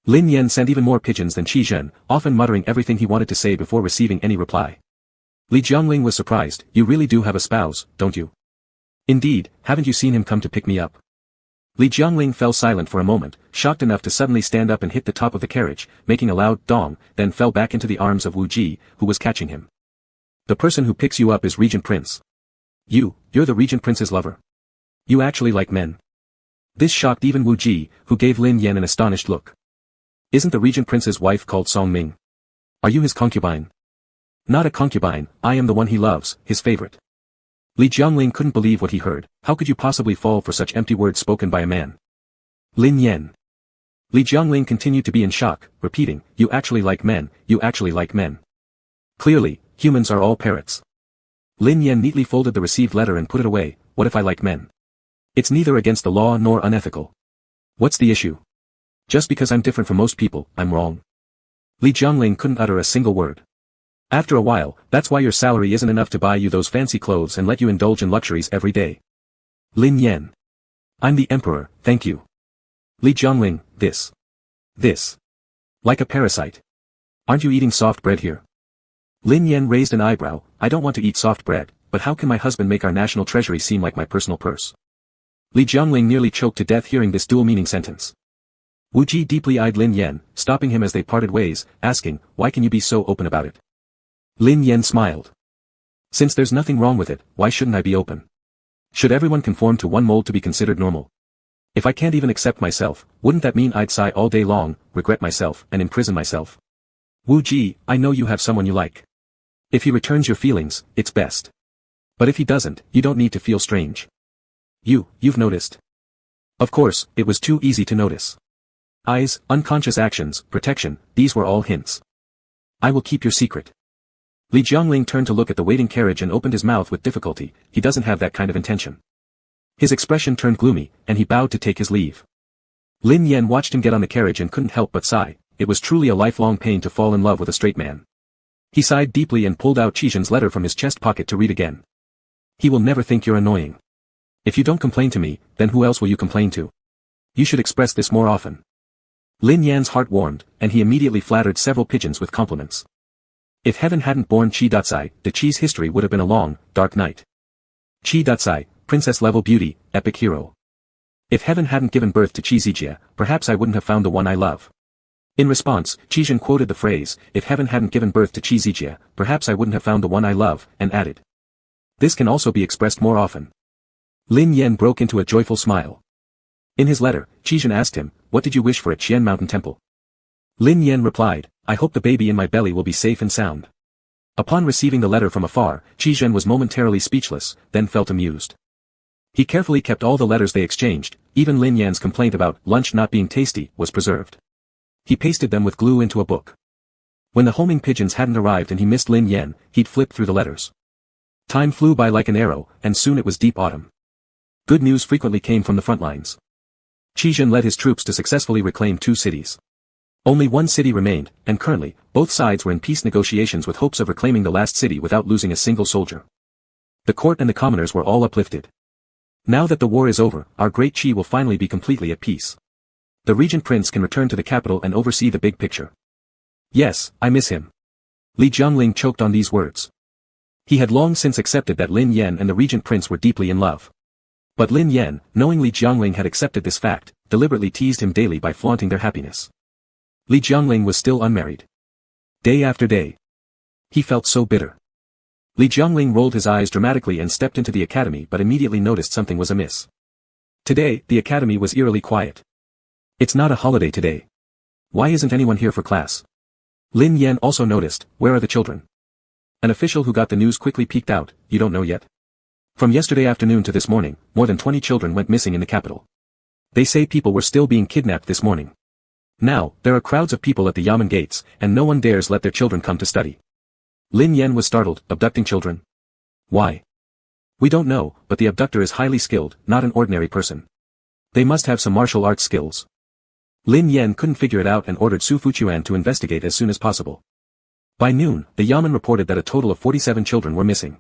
Lin Yan sent even more pigeons than Qizhen, often muttering everything he wanted to say before receiving any reply. Li Jiangling was surprised, "You really do have a spouse, don't you?" "Indeed, haven't you seen him come to pick me up?" Li Jiangling fell silent for a moment, shocked enough to suddenly stand up and hit the top of the carriage, making a loud dong, then fell back into the arms of Wu Ji, who was catching him. "The person who picks you up is Regent Prince. You're the Regent Prince's lover? You actually like men?" This shocked even Wu Ji, who gave Lin Yan an astonished look. "Isn't the Regent Prince's wife called Song Ming? Are you his concubine?" "Not a concubine, I am the one he loves, his favorite." Li Jiangling couldn't believe what he heard. How could you possibly fall for such empty words spoken by a man? Lin Yan. Li Jiangling continued to be in shock, repeating, "You actually like men, you actually like men. Clearly, humans are all parrots." Lin Yan neatly folded the received letter and put it away. "What if I like men? It's neither against the law nor unethical. What's the issue? Just because I'm different from most people, I'm wrong." Li Jiangling couldn't utter a single word. "After a while, that's why your salary isn't enough to buy you those fancy clothes and let you indulge in luxuries every day." Lin Yan. "I'm the emperor, thank you." Li Jiangling, this. Like a parasite. "Aren't you eating soft bread here?" Lin Yan raised an eyebrow, "I don't want to eat soft bread, but how can my husband make our national treasury seem like my personal purse?" Li Jiangling nearly choked to death hearing this dual-meaning sentence. Wu Ji deeply eyed Lin Yan, stopping him as they parted ways, asking, "Why can you be so open about it?" Lin Yan smiled. "Since there's nothing wrong with it, why shouldn't I be open? Should everyone conform to one mold to be considered normal? If I can't even accept myself, wouldn't that mean I'd sigh all day long, regret myself, and imprison myself? Wu Ji, I know you have someone you like. If he returns your feelings, it's best. But if he doesn't, you don't need to feel strange. You've noticed." Of course, it was too easy to notice. Eyes, unconscious actions, protection, these were all hints. I will keep your secret. Li Jiangling turned to look at the waiting carriage and opened his mouth with difficulty. He doesn't have that kind of intention. His expression turned gloomy, and he bowed to take his leave. Lin Yan watched him get on the carriage and couldn't help but sigh. It was truly a lifelong pain to fall in love with a straight man. He sighed deeply and pulled out Qizhen's letter from his chest pocket to read again. He will never think you're annoying. If you don't complain to me, then who else will you complain to? You should express this more often. Lin Yan's heart warmed, and he immediately flattered several pigeons with compliments. If heaven hadn't born Qi Datsai, the Qi's history would have been a long, dark night. Qi Datsai, princess-level beauty, epic hero. If heaven hadn't given birth to Qi Zijie, perhaps I wouldn't have found the one I love. In response, Qizhen quoted the phrase, if heaven hadn't given birth to Qi Zijie, perhaps I wouldn't have found the one I love, and added. This can also be expressed more often. Lin Yan broke into a joyful smile. In his letter, Qizhen asked him, what did you wish for at Qian Mountain Temple? Lin Yan replied, I hope the baby in my belly will be safe and sound. Upon receiving the letter from afar, Qizhen was momentarily speechless, then felt amused. He carefully kept all the letters they exchanged, even Lin Yan's complaint about lunch not being tasty was preserved. He pasted them with glue into a book. When the homing pigeons hadn't arrived and he missed Lin Yan, he'd flip through the letters. Time flew by like an arrow, and soon it was deep autumn. Good news frequently came from the front lines. Qizhen led his troops to successfully reclaim 2 cities. Only one city remained, and currently, both sides were in peace negotiations with hopes of reclaiming the last city without losing a single soldier. The court and the commoners were all uplifted. Now that the war is over, our great Qi will finally be completely at peace. The regent prince can return to the capital and oversee the big picture. Yes, I miss him. Li Jiangling choked on these words. He had long since accepted that Lin Yan and the regent prince were deeply in love. But Lin Yan, knowing Li Jiangling had accepted this fact, deliberately teased him daily by flaunting their happiness. Li Jiangling was still unmarried. Day after day. He felt so bitter. Li Jiangling rolled his eyes dramatically and stepped into the academy but immediately noticed something was amiss. Today, the academy was eerily quiet. It's not a holiday today. Why isn't anyone here for class? Lin Yan also noticed, where are the children? An official who got the news quickly peeked out, you don't know yet? From yesterday afternoon to this morning, more than 20 children went missing in the capital. They say people were still being kidnapped this morning. Now, there are crowds of people at the Yamen gates, and no one dares let their children come to study. Lin Yan was startled, abducting children? Why? We don't know, but the abductor is highly skilled, not an ordinary person. They must have some martial arts skills. Lin Yan couldn't figure it out and ordered Su Fuquan to investigate as soon as possible. By noon, the Yamen reported that a total of 47 children were missing.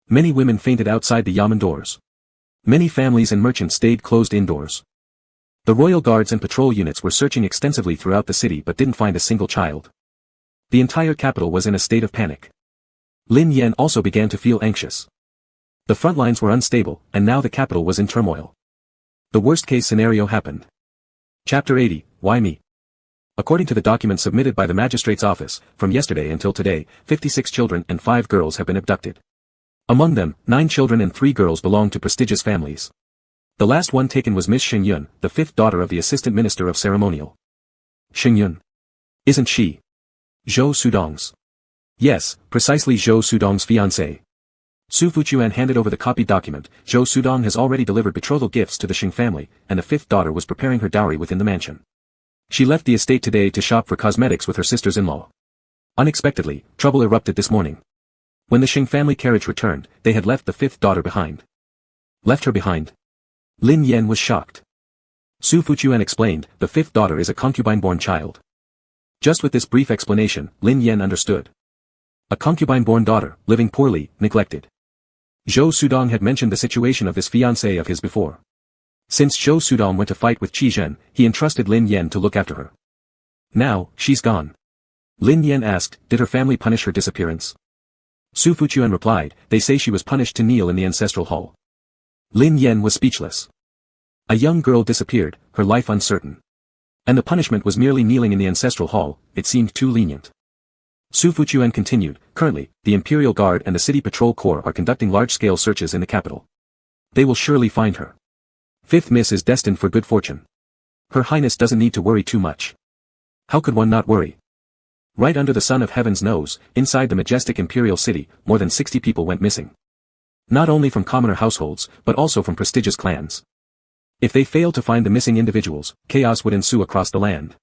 Many women fainted outside the Yamen doors. Many families and merchants stayed closed indoors. The royal guards and patrol units were searching extensively throughout the city but didn't find a single child. The entire capital was in a state of panic. Lin Yan also began to feel anxious. The front lines were unstable, and now the capital was in turmoil. The worst-case scenario happened. Chapter 80, Why Me? According to the document submitted by the magistrate's office, from yesterday until today, 56 children and 5 girls have been abducted. Among them, 9 children and 3 girls belong to prestigious families. The last one taken was Miss Xing Yun, the 5th daughter of the assistant minister of ceremonial. Xing Yun. Isn't she Zhou Sudong's? Yes, precisely Zhou Sudong's fiancée. Su Fuquan handed over the copied document. Zhou Sudong has already delivered betrothal gifts to the Xing family, and the 5th daughter was preparing her dowry within the mansion. She left the estate today to shop for cosmetics with her sisters-in-law. Unexpectedly, trouble erupted this morning. When the Xing family carriage returned, they had left the 5th daughter behind. Left her behind? Lin Yan was shocked. Su Fuquan explained, the 5th daughter is a concubine-born child. Just with this brief explanation, Lin Yan understood. A concubine-born daughter, living poorly, neglected. Zhou Sudong had mentioned the situation of this fiancée of his before. Since Zhou Sudong went to fight with Qizhen, he entrusted Lin Yan to look after her. Now, she's gone. Lin Yan asked, did her family punish her disappearance? Su Fuquan replied, they say she was punished to kneel in the ancestral hall. Lin Yan was speechless. A young girl disappeared, her life uncertain. And the punishment was merely kneeling in the ancestral hall, it seemed too lenient. Su Fuquan continued, currently, the Imperial Guard and the City Patrol Corps are conducting large-scale searches in the capital. They will surely find her. 5th Miss is destined for good fortune. Her Highness doesn't need to worry too much. How could one not worry? Right under the sun of heaven's nose, inside the majestic imperial city, more than 60 people went missing. Not only from commoner households, but also from prestigious clans. If they failed to find the missing individuals, chaos would ensue across the land.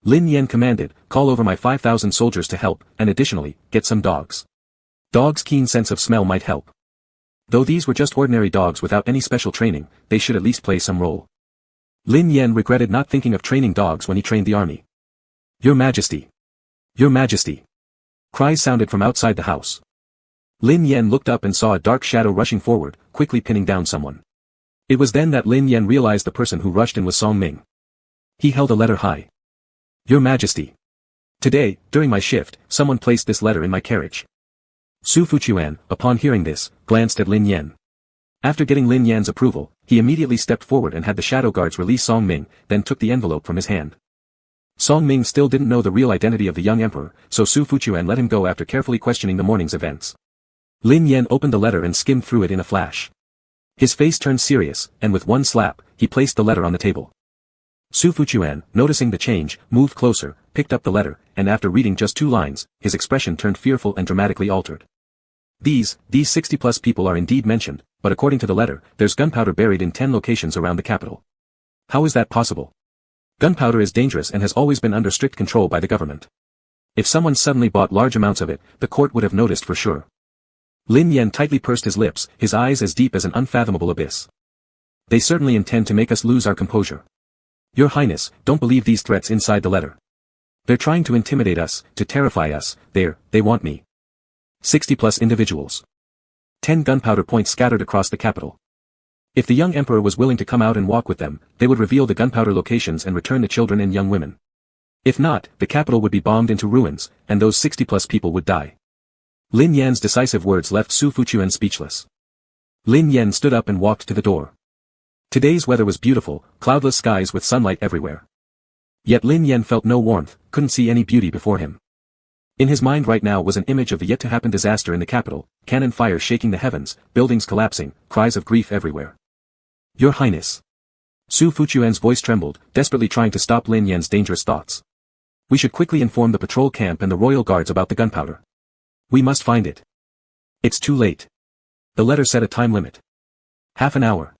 Lin Yan commanded, call over my 5,000 soldiers to help, and additionally, get some dogs. Dogs' keen sense of smell might help. Though these were just ordinary dogs without any special training, they should at least play some role. Lin Yan regretted not thinking of training dogs when he trained the army. Your Majesty! Your Majesty! Cries sounded from outside the house. Lin Yan looked up and saw a dark shadow rushing forward, quickly pinning down someone. It was then that Lin Yan realized the person who rushed in was Song Ming. He held a letter high. Your Majesty! Today, during my shift, someone placed this letter in my carriage. Su Fuchuan, upon hearing this, glanced at Lin Yan. After getting Lin Yan's approval, he immediately stepped forward and had the shadow guards release Song Ming, then took the envelope from his hand. Song Ming still didn't know the real identity of the young emperor, so Su Fuchuan let him go after carefully questioning the morning's events. Lin Yan opened the letter and skimmed through it in a flash. His face turned serious, and with one slap, he placed the letter on the table. Su Fuchuan, noticing the change, moved closer, picked up the letter, and after reading just 2 lines, his expression turned fearful and dramatically altered. These 60+ people are indeed mentioned, but according to the letter, there's gunpowder buried in 10 locations around the capital. How is that possible? Gunpowder is dangerous and has always been under strict control by the government. If someone suddenly bought large amounts of it, the court would have noticed for sure. Lin Yan tightly pursed his lips, his eyes as deep as an unfathomable abyss. They certainly intend to make us lose our composure. Your Highness, don't believe these threats inside the letter. They're trying to intimidate us, to terrify us, they want me. 60+ individuals. 10 gunpowder points scattered across the capital. If the young emperor was willing to come out and walk with them, they would reveal the gunpowder locations and return the children and young women. If not, the capital would be bombed into ruins, and those 60+ people would die. Lin Yan's decisive words left Su Fuchuan speechless. Lin Yan stood up and walked to the door. Today's weather was beautiful, cloudless skies with sunlight everywhere. Yet Lin Yan felt no warmth, couldn't see any beauty before him. In his mind right now was an image of the yet-to-happen disaster in the capital, cannon fire shaking the heavens, buildings collapsing, cries of grief everywhere. Your Highness. Su Fuchuan's voice trembled, desperately trying to stop Lin Yan's dangerous thoughts. We should quickly inform the patrol camp and the royal guards about the gunpowder. We must find it. It's too late. The letter set a time limit. Half an hour.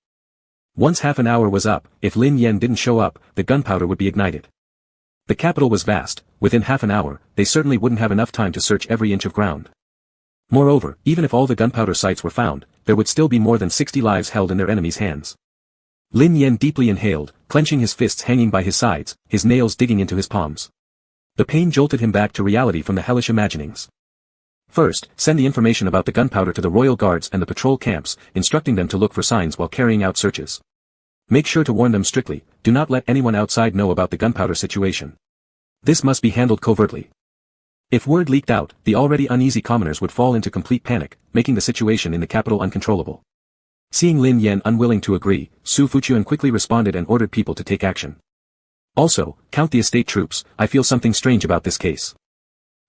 Once half an hour was up, if Lin Yan didn't show up, the gunpowder would be ignited. The capital was vast, within half an hour, they certainly wouldn't have enough time to search every inch of ground. Moreover, even if all the gunpowder sites were found, there would still be more than 60 lives held in their enemies' hands. Lin Yan deeply inhaled, clenching his fists hanging by his sides, his nails digging into his palms. The pain jolted him back to reality from the hellish imaginings. First, send the information about the gunpowder to the royal guards and the patrol camps, instructing them to look for signs while carrying out searches. Make sure to warn them strictly, do not let anyone outside know about the gunpowder situation. This must be handled covertly. If word leaked out, the already uneasy commoners would fall into complete panic, making the situation in the capital uncontrollable. Seeing Lin Yan unwilling to agree, Su Fuchuan quickly responded and ordered people to take action. Also, count the estate troops, I feel something strange about this case.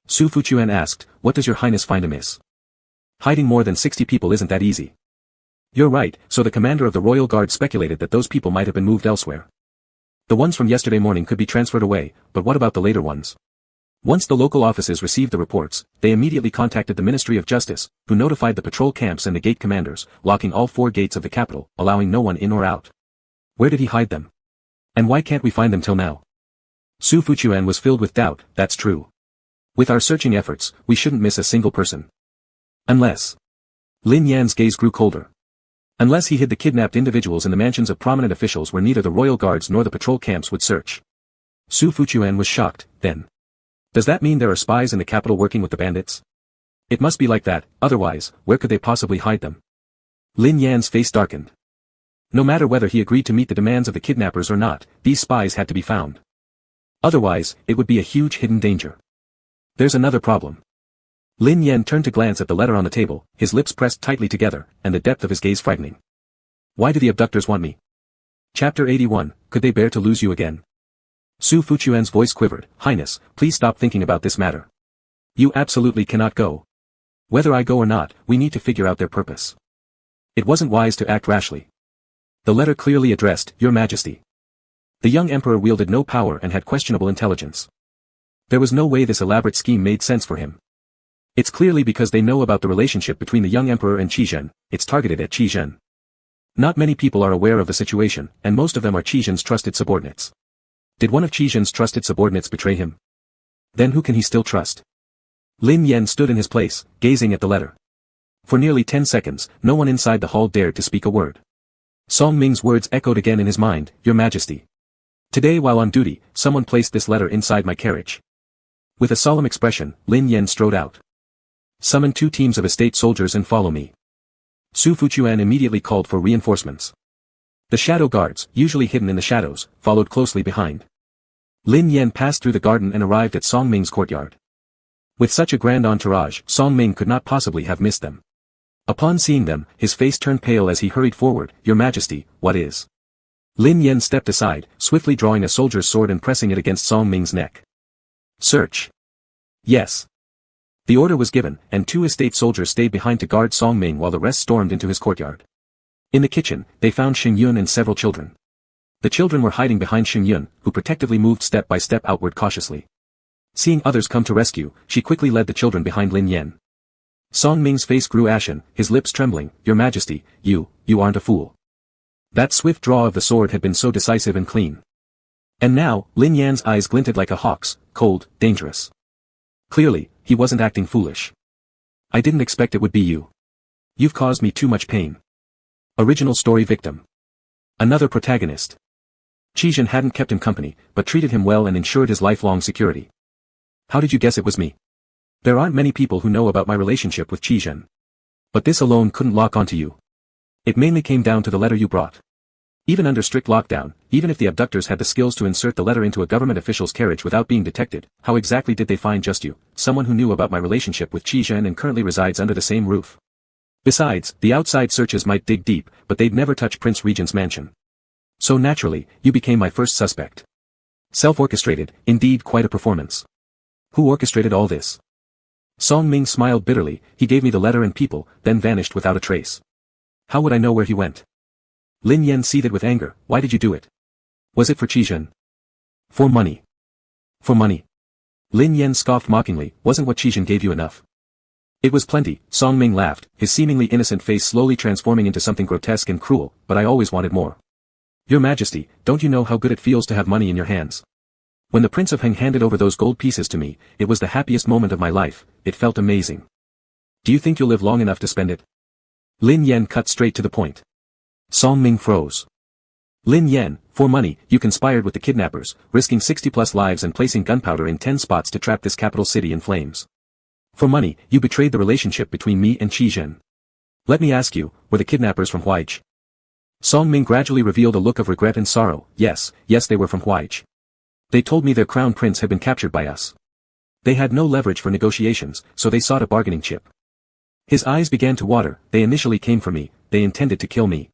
Su Fuchuan asked, what does your highness find amiss? Hiding more than 60 people isn't that easy. You're right, so the commander of the royal guard speculated that those people might have been moved elsewhere. The ones from yesterday morning could be transferred away, but what about the later ones? Once the local offices received the reports, they immediately contacted the Ministry of Justice, who notified the patrol camps and the gate commanders, locking all 4 gates of the capital, allowing no one in or out. Where did he hide them? And why can't we find them till now? Su Fuchuan was filled with doubt, that's true. With our searching efforts, we shouldn't miss a single person. Unless... Lin Yan's gaze grew colder. Unless he hid the kidnapped individuals in the mansions of prominent officials where neither the royal guards nor the patrol camps would search. Su Fuchuan was shocked, then. Does that mean there are spies in the capital working with the bandits? It must be like that, otherwise, where could they possibly hide them? Lin Yan's face darkened. No matter whether he agreed to meet the demands of the kidnappers or not, these spies had to be found. Otherwise, it would be a huge hidden danger. There's another problem. Lin Yan turned to glance at the letter on the table, his lips pressed tightly together, and the depth of his gaze frightening. Why do the abductors want me? Chapter 81, could they bear to lose you again? Su Fuchuan's voice quivered, Highness, please stop thinking about this matter. You absolutely cannot go. Whether I go or not, we need to figure out their purpose. It wasn't wise to act rashly. The letter clearly addressed, Your Majesty. The young emperor wielded no power and had questionable intelligence. There was no way this elaborate scheme made sense for him. It's clearly because they know about the relationship between the young emperor and Qi Zhen, it's targeted at Qi Zhen. Not many people are aware of the situation, and most of them are Qi Zhen's trusted subordinates. Did one of Qi Zhen's trusted subordinates betray him? Then who can he still trust? Lin Yan stood in his place, gazing at the letter. For nearly 10 seconds, no one inside the hall dared to speak a word. Song Ming's words echoed again in his mind, Your Majesty. Today while on duty, someone placed this letter inside my carriage. With a solemn expression, Lin Yan strode out. Summon 2 teams of estate soldiers and follow me. Su Fuchuan immediately called for reinforcements. The shadow guards, usually hidden in the shadows, followed closely behind. Lin Yan passed through the garden and arrived at Song Ming's courtyard. With such a grand entourage, Song Ming could not possibly have missed them. Upon seeing them, his face turned pale as he hurried forward, Your Majesty, what is? Lin Yan stepped aside, swiftly drawing a soldier's sword and pressing it against Song Ming's neck. Search. Yes. The order was given, and 2 estate soldiers stayed behind to guard Song Ming while the rest stormed into his courtyard. In the kitchen, they found Xing Yun and several children. The children were hiding behind Xing Yun, who protectively moved step by step outward cautiously. Seeing others come to rescue, she quickly led the children behind Lin Yan. Song Ming's face grew ashen, his lips trembling, Your Majesty, you aren't a fool. That swift draw of the sword had been so decisive and clean. And now, Lin Yan's eyes glinted like a hawk's, cold, dangerous. Clearly, he wasn't acting foolish. I didn't expect it would be you. You've caused me too much pain. Original story victim. Another protagonist. Qi Zhen hadn't kept him company, but treated him well and ensured his lifelong security. How did you guess it was me? There aren't many people who know about my relationship with Qi Zhen. But this alone couldn't lock onto you. It mainly came down to the letter you brought. Even under strict lockdown, even if the abductors had the skills to insert the letter into a government official's carriage without being detected, how exactly did they find just you, someone who knew about my relationship with Qi Zhen and currently resides under the same roof? Besides, the outside searches might dig deep, but they'd never touch Prince Regent's mansion. So naturally, you became my first suspect. Self-orchestrated, indeed quite a performance. Who orchestrated all this? Song Ming smiled bitterly, he gave me the letter and people, then vanished without a trace. How would I know where he went? Lin Yan seethed with anger, why did you do it? Was it for Qi Zhen? For money. For money. Lin Yan scoffed mockingly, wasn't what Qi Zhen gave you enough? It was plenty, Song Ming laughed, his seemingly innocent face slowly transforming into something grotesque and cruel, but I always wanted more. Your Majesty, don't you know how good it feels to have money in your hands? When the Prince of Heng handed over those gold pieces to me, it was the happiest moment of my life, it felt amazing. Do you think you'll live long enough to spend it? Lin Yan cut straight to the point. Song Ming froze. Lin Yan, for money, you conspired with the kidnappers, risking 60+ lives and placing gunpowder in 10 spots to trap this capital city in flames. For money, you betrayed the relationship between me and Qi Zhen. Let me ask you, were the kidnappers from Huaiji? Song Ming gradually revealed a look of regret and sorrow, yes, they were from Huaiji. They told me their crown prince had been captured by us. They had no leverage for negotiations, so they sought a bargaining chip. His eyes began to water, they initially came for me, they intended to kill me.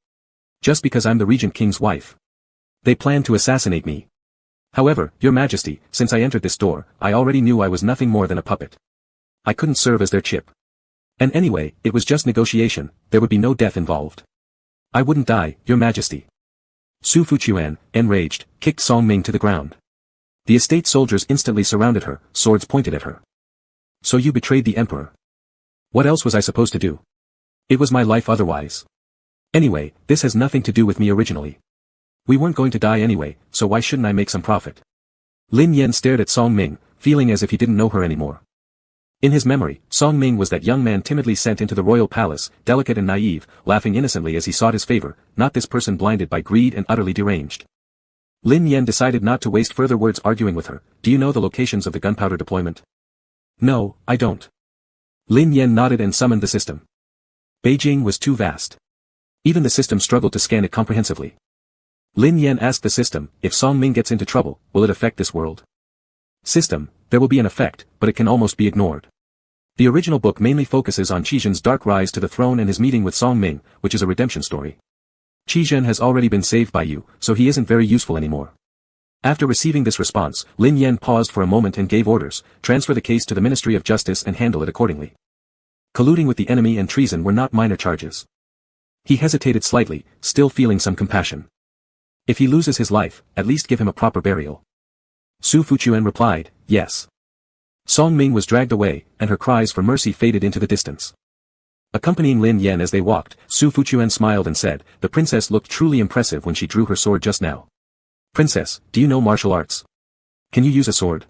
Just because I'm the Regent King's wife. They planned to assassinate me. However, Your Majesty, since I entered this door, I already knew I was nothing more than a puppet. I couldn't serve as their chip. And anyway, it was just negotiation, there would be no death involved. I wouldn't die, Your Majesty. Su Fuchuan, enraged, kicked Song Ming to the ground. The estate soldiers instantly surrounded her, swords pointed at her. So you betrayed the Emperor. What else was I supposed to do? It was my life otherwise. Anyway, this has nothing to do with me originally. We weren't going to die anyway, so why shouldn't I make some profit? Lin Yan stared at Song Ming, feeling as if he didn't know her anymore. In his memory, Song Ming was that young man timidly sent into the royal palace, delicate and naive, laughing innocently as he sought his favor, not this person blinded by greed and utterly deranged. Lin Yan decided not to waste further words arguing with her. Do you know the locations of the gunpowder deployment? No, I don't. Lin Yan nodded and summoned the system. Beijing was too vast. Even the system struggled to scan it comprehensively. Lin Yan asked the system, if Song Ming gets into trouble, will it affect this world? System, there will be an effect, but it can almost be ignored. The original book mainly focuses on Qi Zhen's dark rise to the throne and his meeting with Song Ming, which is a redemption story. Qi Zhen has already been saved by you, so he isn't very useful anymore. After receiving this response, Lin Yan paused for a moment and gave orders, transfer the case to the Ministry of Justice and handle it accordingly. Colluding with the enemy and treason were not minor charges. He hesitated slightly, still feeling some compassion. If he loses his life, at least give him a proper burial. Su Fuchuan replied, yes. Song Ming was dragged away, and her cries for mercy faded into the distance. Accompanying Lin Yan as they walked, Su Fuchuan smiled and said, "The princess looked truly impressive when she drew her sword just now. Princess, do you know martial arts? Can you use a sword?"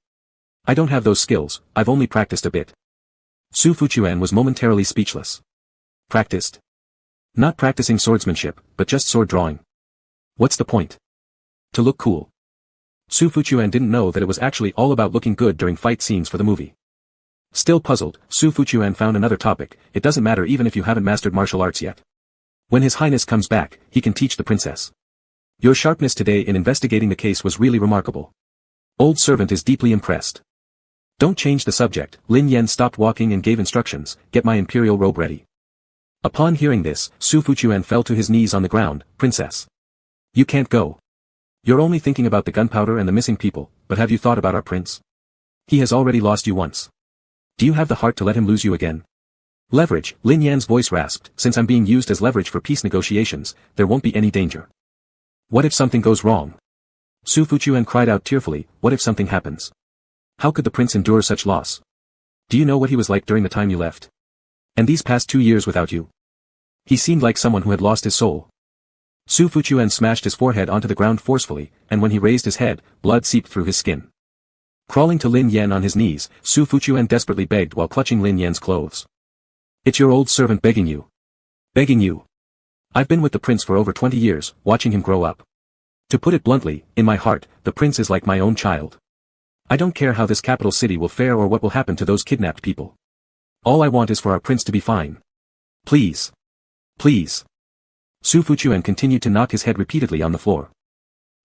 "I don't have those skills, I've only practiced a bit." Su Fuchuan was momentarily speechless. Practiced? Not practicing swordsmanship, but just sword drawing. What's the point? To look cool. Su Fuchuan didn't know that it was actually all about looking good during fight scenes for the movie. Still puzzled, Su Fuchuan found another topic. "It doesn't matter even if you haven't mastered martial arts yet. When His Highness comes back, he can teach the princess. Your sharpness today in investigating the case was really remarkable. Old servant is deeply impressed." "Don't change the subject." Lin Yan stopped walking and gave instructions, "Get my imperial robe ready." Upon hearing this, Su Fuchuan fell to his knees on the ground. "Princess. You can't go. You're only thinking about the gunpowder and the missing people, but have you thought about our prince? He has already lost you once. Do you have the heart to let him lose you again?" "Leverage," Lin Yan's voice rasped, "since I'm being used as leverage for peace negotiations, there won't be any danger." "What if something goes wrong?" Su Fuchuan cried out tearfully, "What if something happens? How could the prince endure such loss? Do you know what he was like during the time you left? And these past 2 years without you? He seemed like someone who had lost his soul." Su Fuchuan smashed his forehead onto the ground forcefully, and when he raised his head, blood seeped through his skin. Crawling to Lin Yan on his knees, Su Fuchuan desperately begged while clutching Lin Yan's clothes. "It's your old servant begging you. Begging you. I've been with the prince for over 20 years, watching him grow up. To put it bluntly, in my heart, the prince is like my own child. I don't care how this capital city will fare or what will happen to those kidnapped people. All I want is for our prince to be fine. Please. Please." Su Fuchuan continued to knock his head repeatedly on the floor.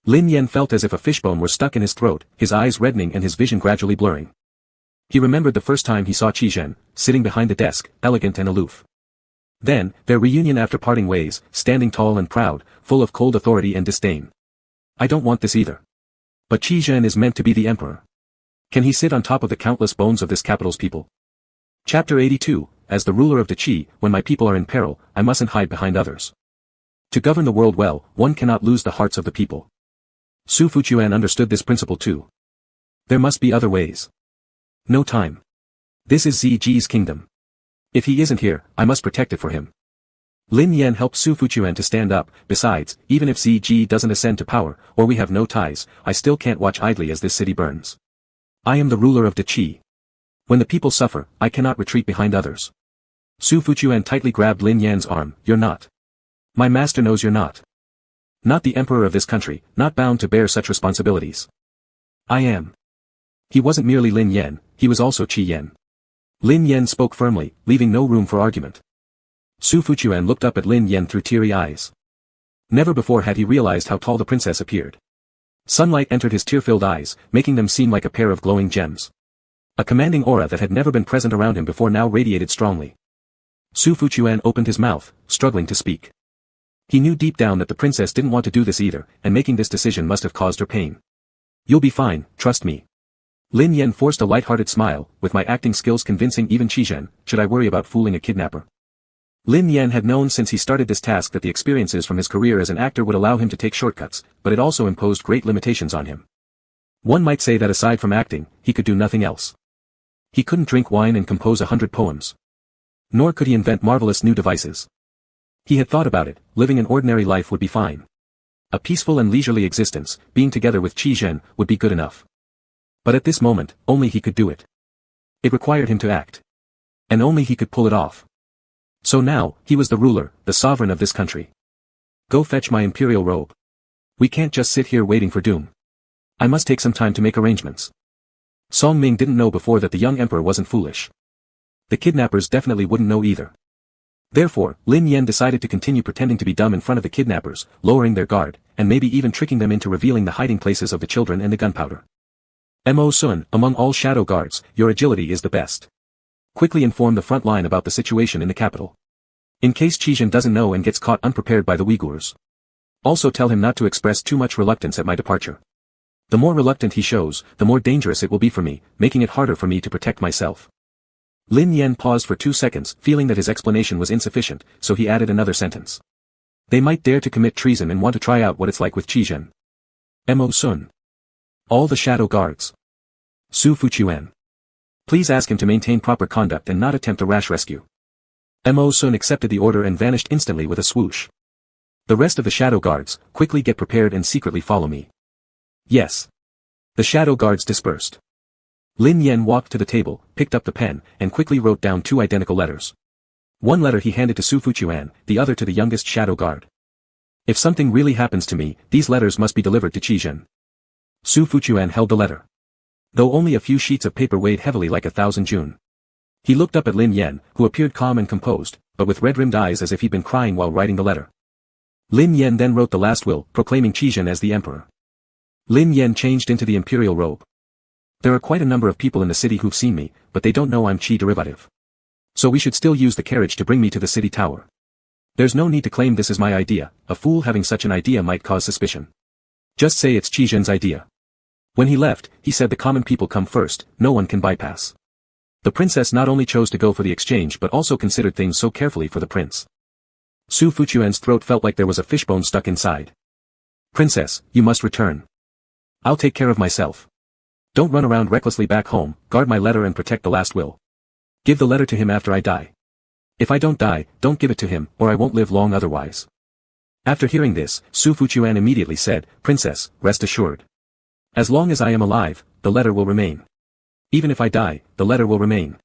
Lin Yan felt as if a fishbone were stuck in his throat, his eyes reddening and his vision gradually blurring. He remembered the first time he saw Qizhen, sitting behind the desk, elegant and aloof. Then, their reunion after parting ways, standing tall and proud, full of cold authority and disdain. "I don't want this either. But Qizhen is meant to be the emperor. Can he sit on top of the countless bones of this capital's people?" Chapter 82, As the ruler of the Qi, when my people are in peril, I mustn't hide behind others. To govern the world well, one cannot lose the hearts of the people. Su Fuchuan understood this principle too. There must be other ways. No time. This is Ziji's kingdom. If he isn't here, I must protect it for him. Lin Yan helped Su Fuchuan to stand up. "Besides, even if Ziji doesn't ascend to power, or we have no ties, I still can't watch idly as this city burns. I am the ruler of the Qi. When the people suffer, I cannot retreat behind others." Su Fuchuan tightly grabbed Lin Yan's arm. "You're not. My master knows you're not. Not the emperor of this country, not bound to bear such responsibilities. I am." He wasn't merely Lin Yan, he was also Qi Yan. Lin Yan spoke firmly, leaving no room for argument. Su Fuchuan looked up at Lin Yan through teary eyes. Never before had he realized how tall the princess appeared. Sunlight entered his tear-filled eyes, making them seem like a pair of glowing gems. A commanding aura that had never been present around him before now radiated strongly. Su Fuchuan opened his mouth, struggling to speak. He knew deep down that the princess didn't want to do this either, and making this decision must have caused her pain. "You'll be fine, trust me." Lin Yan forced a light-hearted smile, "With my acting skills convincing even Qizhen, should I worry about fooling a kidnapper?" Lin Yan had known since he started this task that the experiences from his career as an actor would allow him to take shortcuts, but it also imposed great limitations on him. One might say that aside from acting, he could do nothing else. He couldn't drink wine and compose 100 poems. Nor could he invent marvelous new devices. He had thought about it, living an ordinary life would be fine. A peaceful and leisurely existence, being together with Qizhen, would be good enough. But at this moment, only he could do it. It required him to act. And only he could pull it off. So now, he was the ruler, the sovereign of this country. "Go fetch my imperial robe. We can't just sit here waiting for doom. I must take some time to make arrangements." Song Ming didn't know before that the young emperor wasn't foolish. The kidnappers definitely wouldn't know either. Therefore, Lin Yan decided to continue pretending to be dumb in front of the kidnappers, lowering their guard, and maybe even tricking them into revealing the hiding places of the children and the gunpowder. "Mo Sun, among all shadow guards, your agility is the best. Quickly inform the front line about the situation in the capital. In case Qizhen doesn't know and gets caught unprepared by the Uyghurs. Also tell him not to express too much reluctance at my departure. The more reluctant he shows, the more dangerous it will be for me, making it harder for me to protect myself." Lin Yan paused for 2 seconds, feeling that his explanation was insufficient, so he added another sentence. "They might dare to commit treason and want to try out what it's like with Qizhen. Mo Sun. All the shadow guards. Su Fuchuan. Please ask him to maintain proper conduct and not attempt a rash rescue. Mo Sun accepted the order and vanished instantly with a swoosh. The rest of the shadow guards, quickly get prepared and secretly follow me. Yes. The shadow guards dispersed. Lin Yen walked to the table, picked up the pen, and quickly wrote down 2 identical letters. One letter he handed to Su Fuchuan, the other to the youngest shadow guard. If something really happens to me, these letters must be delivered to Qizhen. Su Fuchuan held the letter. Though only a few sheets of paper weighed heavily like 1,000 Jun. He looked up at Lin Yen, who appeared calm and composed, but with red-rimmed eyes as if he'd been crying while writing the letter. Lin Yen then wrote the last will, proclaiming Qizhen as the emperor. Lin Yen changed into the imperial robe. There are quite a number of people in the city who've seen me, but they don't know I'm Qi derivative. So we should still use the carriage to bring me to the city tower. There's no need to claim this is my idea, a fool having such an idea might cause suspicion. Just say it's Qizhen's idea. When he left, he said the common people come first, no one can bypass. The princess not only chose to go for the exchange but also considered things so carefully for the prince. Su Fuchuan's throat felt like there was a fishbone stuck inside. Princess, you must return. I'll take care of myself. Don't run around recklessly back home, guard my letter and protect the last will. Give the letter to him after I die. If I don't die, don't give it to him, or I won't live long otherwise. After hearing this, Su Fuchuan immediately said, Princess, rest assured. As long as I am alive, the letter will remain. Even if I die, the letter will remain.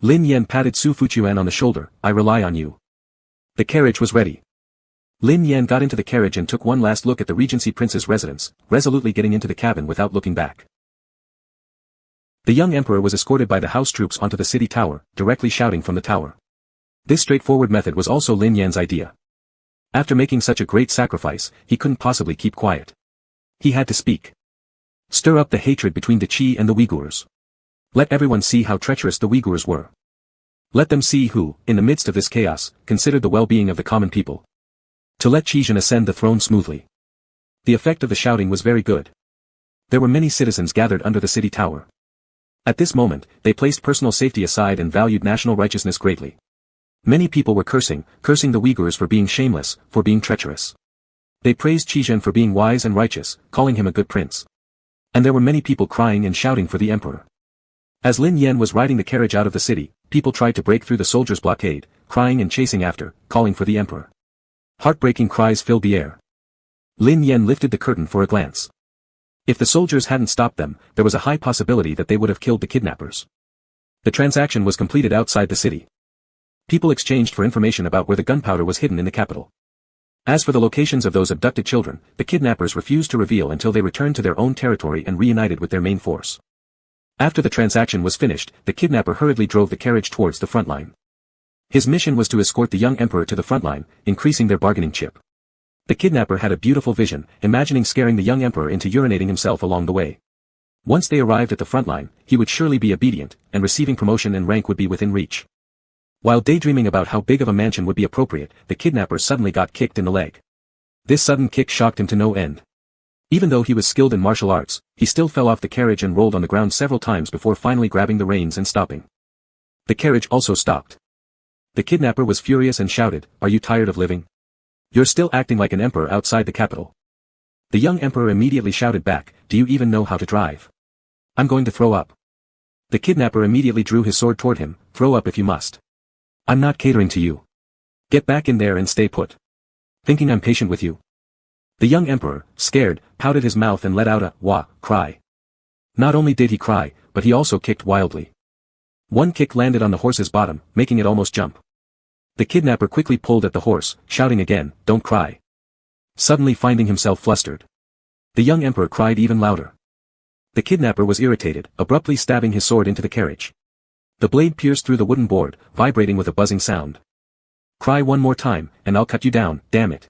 Lin Yen patted Su Fuchuan on the shoulder, I rely on you. The carriage was ready. Lin Yen got into the carriage and took one last look at the Regency Prince's residence, resolutely getting into the cabin without looking back. The young emperor was escorted by the house troops onto the city tower, directly shouting from the tower. This straightforward method was also Lin Yan's idea. After making such a great sacrifice, he couldn't possibly keep quiet. He had to speak. Stir up the hatred between the Qi and the Uyghurs. Let everyone see how treacherous the Uyghurs were. Let them see who, in the midst of this chaos, considered the well-being of the common people. To let Qizhen ascend the throne smoothly. The effect of the shouting was very good. There were many citizens gathered under the city tower. At this moment, they placed personal safety aside and valued national righteousness greatly. Many people were cursing the Uyghurs for being shameless, for being treacherous. They praised Qizhen for being wise and righteous, calling him a good prince. And there were many people crying and shouting for the emperor. As Lin Yen was riding the carriage out of the city, people tried to break through the soldiers' blockade, crying and chasing after, calling for the emperor. Heartbreaking cries filled the air. Lin Yen lifted the curtain for a glance. If the soldiers hadn't stopped them, there was a high possibility that they would have killed the kidnappers. The transaction was completed outside the city. People exchanged for information about where the gunpowder was hidden in the capital. As for the locations of those abducted children, the kidnappers refused to reveal until they returned to their own territory and reunited with their main force. After the transaction was finished, the kidnapper hurriedly drove the carriage towards the front line. His mission was to escort the young emperor to the front line, increasing their bargaining chip. The kidnapper had a beautiful vision, imagining scaring the young emperor into urinating himself along the way. Once they arrived at the front line, he would surely be obedient, and receiving promotion and rank would be within reach. While daydreaming about how big of a mansion would be appropriate, the kidnapper suddenly got kicked in the leg. This sudden kick shocked him to no end. Even though he was skilled in martial arts, he still fell off the carriage and rolled on the ground several times before finally grabbing the reins and stopping. The carriage also stopped. The kidnapper was furious and shouted, "Are you tired of living? You're still acting like an emperor outside the capital." The young emperor immediately shouted back, "Do you even know how to drive? I'm going to throw up." The kidnapper immediately drew his sword toward him, "Throw up if you must. I'm not catering to you. Get back in there and stay put. Thinking I'm patient with you?" The young emperor, scared, pouted his mouth and let out a wah cry. Not only did he cry, but he also kicked wildly. One kick landed on the horse's bottom, making it almost jump. The kidnapper quickly pulled at the horse, shouting again, "Don't cry." Suddenly finding himself flustered. The young emperor cried even louder. The kidnapper was irritated, abruptly stabbing his sword into the carriage. The blade pierced through the wooden board, vibrating with a buzzing sound. "Cry one more time, and I'll cut you down, damn it."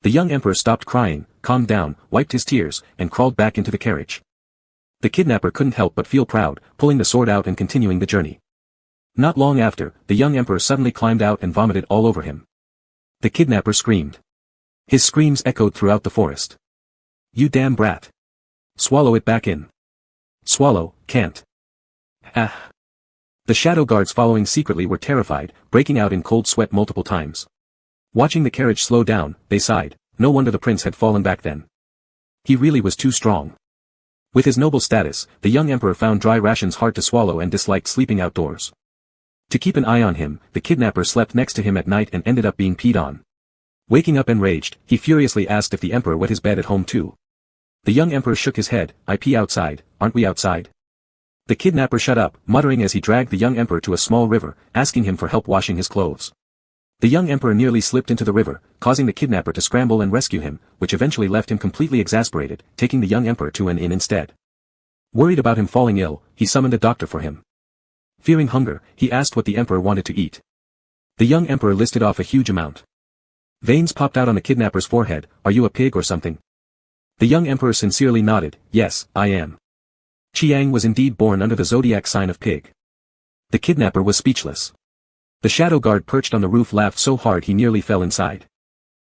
The young emperor stopped crying, calmed down, wiped his tears, and crawled back into the carriage. The kidnapper couldn't help but feel proud, pulling the sword out and continuing the journey. Not long after, the young emperor suddenly climbed out and vomited all over him. The kidnapper screamed. His screams echoed throughout the forest. "You damn brat. Swallow it back in." "Swallow, can't." "Ah." The shadow guards following secretly were terrified, breaking out in cold sweat multiple times. Watching the carriage slow down, they sighed, no wonder the prince had fallen back then. He really was too strong. With his noble status, the young emperor found dry rations hard to swallow and disliked sleeping outdoors. To keep an eye on him, the kidnapper slept next to him at night and ended up being peed on. Waking up enraged, he furiously asked if the emperor wet his bed at home too. The young emperor shook his head. I pee outside, aren't we outside? The kidnapper shut up, muttering as he dragged the young emperor to a small river, asking him for help washing his clothes. The young emperor nearly slipped into the river, causing the kidnapper to scramble and rescue him, which eventually left him completely exasperated, taking the young emperor to an inn instead. Worried about him falling ill, he summoned a doctor for him. Fearing hunger, he asked what the emperor wanted to eat. The young emperor listed off a huge amount. Veins popped out on the kidnapper's forehead. Are you a pig or something? The young emperor sincerely nodded. Yes, I am. Chiang was indeed born under the zodiac sign of pig. The kidnapper was speechless. The shadow guard perched on the roof laughed so hard he nearly fell inside.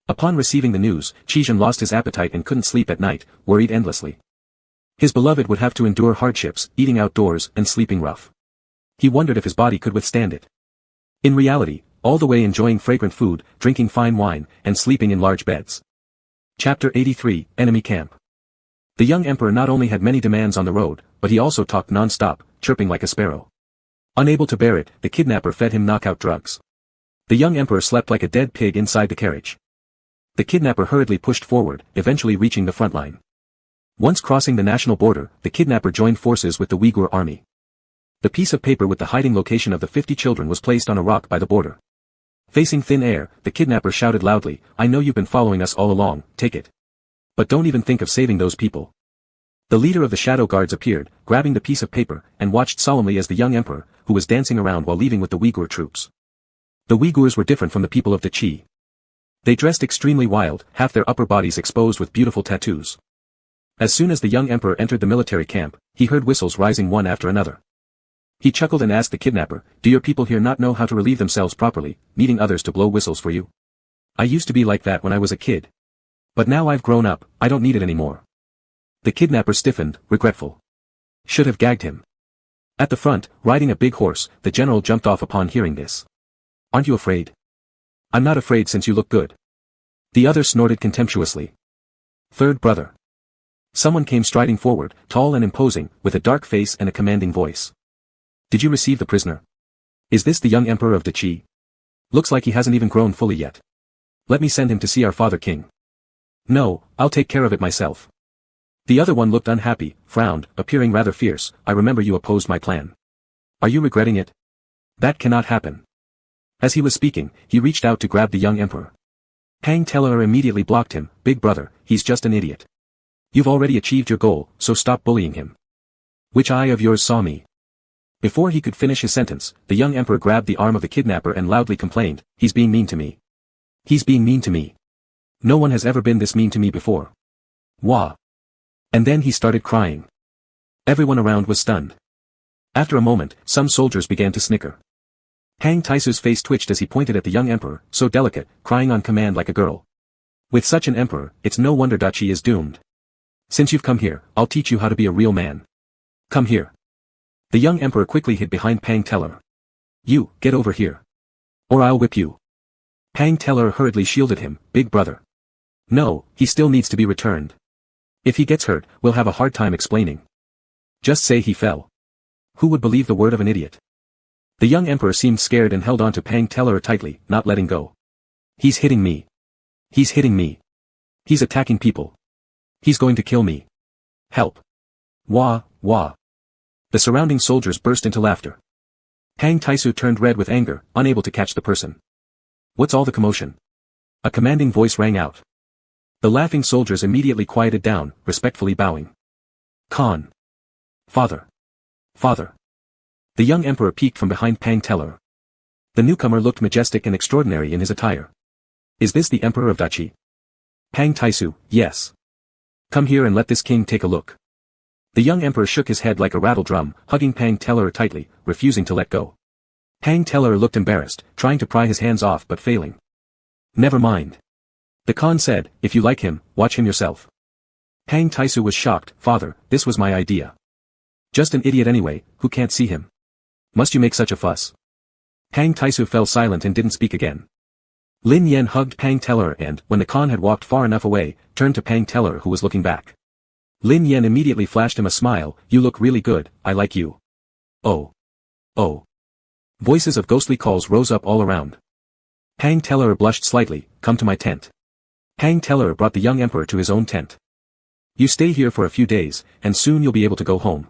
Upon receiving the news, Chizhen lost his appetite and couldn't sleep at night, worried endlessly. His beloved would have to endure hardships, eating outdoors and sleeping rough. He wondered if his body could withstand it. In reality, all the way enjoying fragrant food, drinking fine wine, and sleeping in large beds. Chapter 83, Enemy Camp. The young emperor not only had many demands on the road, but he also talked non-stop, chirping like a sparrow. Unable to bear it, the kidnapper fed him knockout drugs. The young emperor slept like a dead pig inside the carriage. The kidnapper hurriedly pushed forward, eventually reaching the front line. Once crossing the national border, the kidnapper joined forces with the Uyghur army. The piece of paper with the hiding location of the 50 children was placed on a rock by the border. Facing thin air, the kidnapper shouted loudly, I know you've been following us all along, take it. But don't even think of saving those people. The leader of the shadow guards appeared, grabbing the piece of paper, and watched solemnly as the young emperor, who was dancing around while leaving with the Uyghur troops. The Uyghurs were different from the people of Dachi. They dressed extremely wild, half their upper bodies exposed with beautiful tattoos. As soon as the young emperor entered the military camp, he heard whistles rising one after another. He chuckled and asked the kidnapper, do your people here not know how to relieve themselves properly, needing others to blow whistles for you? I used to be like that when I was a kid. But now I've grown up, I don't need it anymore. The kidnapper stiffened, regretful. Should have gagged him. At the front, riding a big horse, the general jumped off upon hearing this. Aren't you afraid? I'm not afraid since you look good. The other snorted contemptuously. Third brother. Someone came striding forward, tall and imposing, with a dark face and a commanding voice. Did you receive the prisoner? Is this the young emperor of Dachi? Looks like he hasn't even grown fully yet. Let me send him to see our father king. No, I'll take care of it myself. The other one looked unhappy, frowned, appearing rather fierce. I remember you opposed my plan. Are you regretting it? That cannot happen. As he was speaking, he reached out to grab the young emperor. Pang Teller immediately blocked him. Big brother, he's just an idiot. You've already achieved your goal, so stop bullying him. Which eye of yours saw me? Before he could finish his sentence, the young emperor grabbed the arm of the kidnapper and loudly complained, he's being mean to me. He's being mean to me. No one has ever been this mean to me before. Wah. And then he started crying. Everyone around was stunned. After a moment, some soldiers began to snicker. Hang Taisu's face twitched as he pointed at the young emperor, so delicate, crying on command like a girl. With such an emperor, it's no wonder Dachi is doomed. Since you've come here, I'll teach you how to be a real man. Come here. The young emperor quickly hid behind Pang Teller. You, get over here. Or I'll whip you. Pang Teller hurriedly shielded him, big brother. No, he still needs to be returned. If he gets hurt, we'll have a hard time explaining. Just say he fell. Who would believe the word of an idiot? The young emperor seemed scared and held on to Pang Teller tightly, not letting go. He's hitting me. He's hitting me. He's attacking people. He's going to kill me. Help. Wah, wah. The surrounding soldiers burst into laughter. Hang Taisu turned red with anger, unable to catch the person. What's all the commotion? A commanding voice rang out. The laughing soldiers immediately quieted down, respectfully bowing. Khan. Father. Father. The young emperor peeked from behind Pang Teller. The newcomer looked majestic and extraordinary in his attire. Is this the emperor of Dachi? Pang Taisu, yes. Come here and let this king take a look. The young emperor shook his head like a rattle drum, hugging Pang Teller tightly, refusing to let go. Pang Teller looked embarrassed, trying to pry his hands off but failing. Never mind. The Khan said, if you like him, watch him yourself. Pang Taisu was shocked. Father, this was my idea. Just an idiot anyway, who can't see him? Must you make such a fuss? Pang Taisu fell silent and didn't speak again. Lin Yen hugged Pang Teller and, when the Khan had walked far enough away, turned to Pang Teller who was looking back. Lin Yen immediately flashed him a smile. You look really good, I like you. Oh. Oh. Voices of ghostly calls rose up all around. Hang Teller blushed slightly, come to my tent. Hang Teller brought the young emperor to his own tent. You stay here for a few days, and soon you'll be able to go home.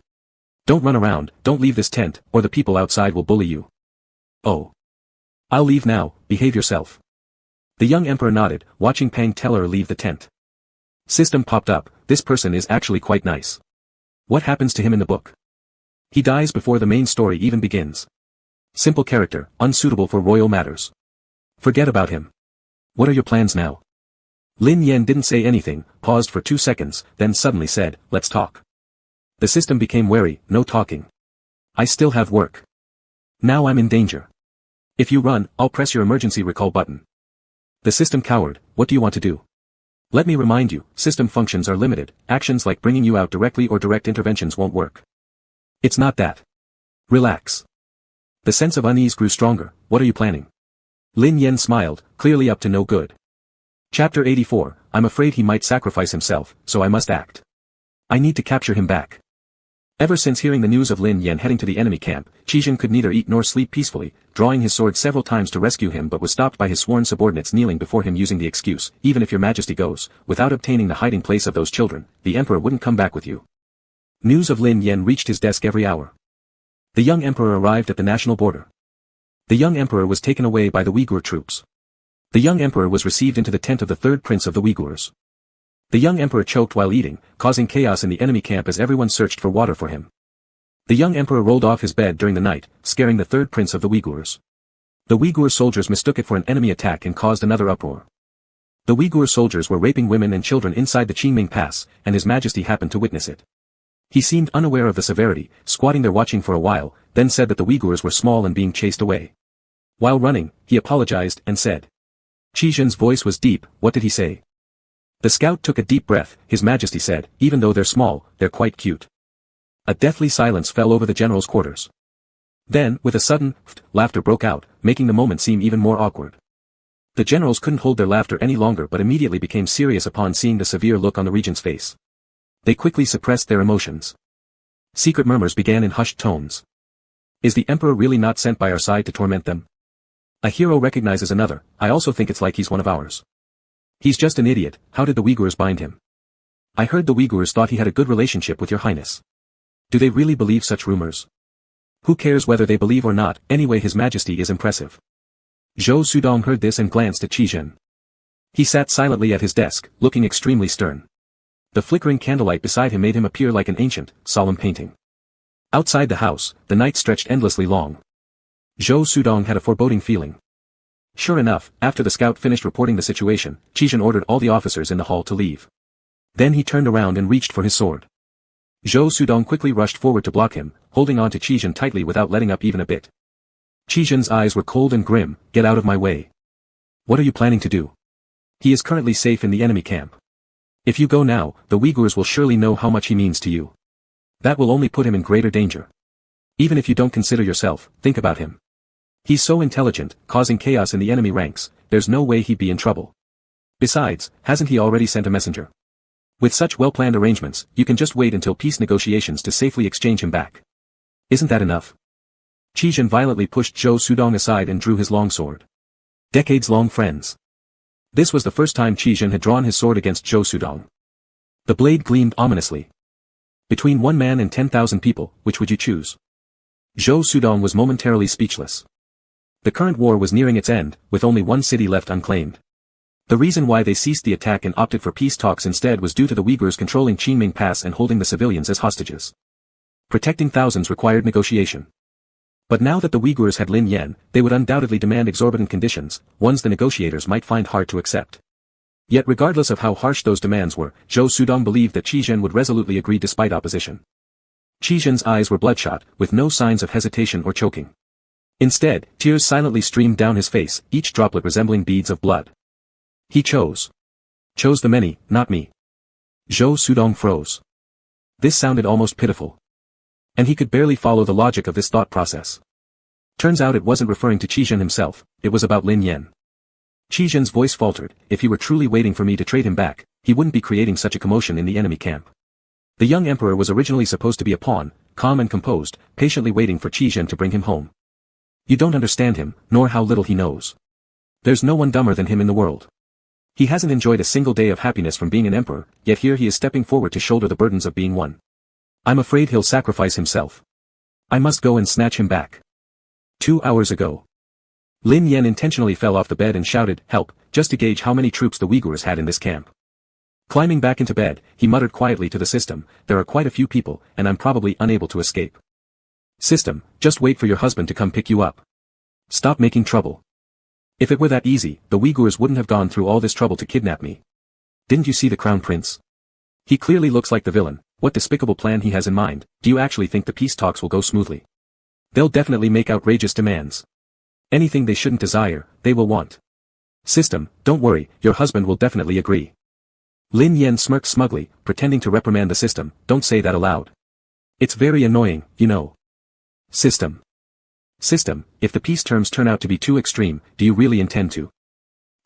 Don't run around, don't leave this tent, or the people outside will bully you. Oh. I'll leave now, behave yourself. The young emperor nodded, watching Hang Teller leave the tent. System popped up, this person is actually quite nice. What happens to him in the book? He dies before the main story even begins. Simple character, unsuitable for royal matters. Forget about him. What are your plans now? Lin Yen didn't say anything, paused for 2 seconds, then suddenly said, let's talk. The system became wary, no talking. I still have work. Now I'm in danger. If you run, I'll press your emergency recall button. The system cowered, what do you want to do? Let me remind you, system functions are limited, actions like bringing you out directly or direct interventions won't work. It's not that. Relax. The sense of unease grew stronger, what are you planning? Lin Yen smiled, clearly up to no good. Chapter 84, I'm afraid he might sacrifice himself, so I must act. I need to capture him back. Ever since hearing the news of Lin Yen heading to the enemy camp, Qizhen could neither eat nor sleep peacefully, drawing his sword several times to rescue him but was stopped by his sworn subordinates kneeling before him using the excuse, even if your majesty goes, without obtaining the hiding place of those children, the emperor wouldn't come back with you. News of Lin Yen reached his desk every hour. The young emperor arrived at the national border. The young emperor was taken away by the Uyghur troops. The young emperor was received into the tent of the third prince of the Uyghurs. The young emperor choked while eating, causing chaos in the enemy camp as everyone searched for water for him. The young emperor rolled off his bed during the night, scaring the third prince of the Uyghurs. The Uyghur soldiers mistook it for an enemy attack and caused another uproar. The Uyghur soldiers were raping women and children inside the Qingming Pass, and His Majesty happened to witness it. He seemed unaware of the severity, squatting there watching for a while, then said that the Uyghurs were small and being chased away. While running, he apologized and said. Qizhen's voice was deep, what did he say? The scout took a deep breath, His Majesty said, even though they're small, they're quite cute. A deathly silence fell over the general's quarters. Then, with a sudden, laughter broke out, making the moment seem even more awkward. The generals couldn't hold their laughter any longer but immediately became serious upon seeing the severe look on the regent's face. They quickly suppressed their emotions. Secret murmurs began in hushed tones. Is the emperor really not sent by our side to torment them? A hero recognizes another, I also think it's like he's one of ours. He's just an idiot, how did the Uyghurs bind him? I heard the Uyghurs thought he had a good relationship with your highness. Do they really believe such rumors? Who cares whether they believe or not, anyway His Majesty is impressive. Zhou Sudong heard this and glanced at Qizhen. He sat silently at his desk, looking extremely stern. The flickering candlelight beside him made him appear like an ancient, solemn painting. Outside the house, the night stretched endlessly long. Zhou Sudong had a foreboding feeling. Sure enough, after the scout finished reporting the situation, Qizhen ordered all the officers in the hall to leave. Then he turned around and reached for his sword. Zhou Sudong quickly rushed forward to block him, holding on to Qizhen tightly without letting up even a bit. Qizhen's eyes were cold and grim, get out of my way. What are you planning to do? He is currently safe in the enemy camp. If you go now, the Uyghurs will surely know how much he means to you. That will only put him in greater danger. Even if you don't consider yourself, think about him. He's so intelligent, causing chaos in the enemy ranks, there's no way he'd be in trouble. Besides, hasn't he already sent a messenger? With such well-planned arrangements, you can just wait until peace negotiations to safely exchange him back. Isn't that enough? Qizhen violently pushed Zhou Sudong aside and drew his longsword. Decades-long friends. This was the first time Qizhen had drawn his sword against Zhou Sudong. The blade gleamed ominously. Between one man and 10,000 people, which would you choose? Zhou Sudong was momentarily speechless. The current war was nearing its end, with only one city left unclaimed. The reason why they ceased the attack and opted for peace talks instead was due to the Uyghurs controlling Qingming Pass and holding the civilians as hostages. Protecting thousands required negotiation. But now that the Uyghurs had Lin Yen, they would undoubtedly demand exorbitant conditions, ones the negotiators might find hard to accept. Yet regardless of how harsh those demands were, Zhou Sudong believed that Qizhen would resolutely agree despite opposition. Qizhen's eyes were bloodshot, with no signs of hesitation or choking. Instead, tears silently streamed down his face, each droplet resembling beads of blood. He chose. Chose the many, not me. Zhou Sudong froze. This sounded almost pitiful. And he could barely follow the logic of this thought process. Turns out it wasn't referring to Qizhen himself, it was about Lin Yen. Qizhen's voice faltered, if he were truly waiting for me to trade him back, he wouldn't be creating such a commotion in the enemy camp. The young emperor was originally supposed to be a pawn, calm and composed, patiently waiting for Qizhen to bring him home. You don't understand him, nor how little he knows. There's no one dumber than him in the world. He hasn't enjoyed a single day of happiness from being an emperor, yet here he is stepping forward to shoulder the burdens of being one. I'm afraid he'll sacrifice himself. I must go and snatch him back. 2 hours ago. Lin Yan intentionally fell off the bed and shouted, "Help," just to gauge how many troops the Uyghurs had in this camp. Climbing back into bed, he muttered quietly to the system, "There are quite a few people, and I'm probably unable to escape. System, just wait for your husband to come pick you up. Stop making trouble. If it were that easy, the Uyghurs wouldn't have gone through all this trouble to kidnap me. Didn't you see the crown prince? He clearly looks like the villain. What despicable plan he has in mind. Do you actually think the peace talks will go smoothly? They'll definitely make outrageous demands. Anything they shouldn't desire, they will want. System, don't worry, your husband will definitely agree." Lin Yan smirked smugly, pretending to reprimand the system, "Don't say that aloud. It's very annoying, you know." System. System, if the peace terms turn out to be too extreme, do you really intend to?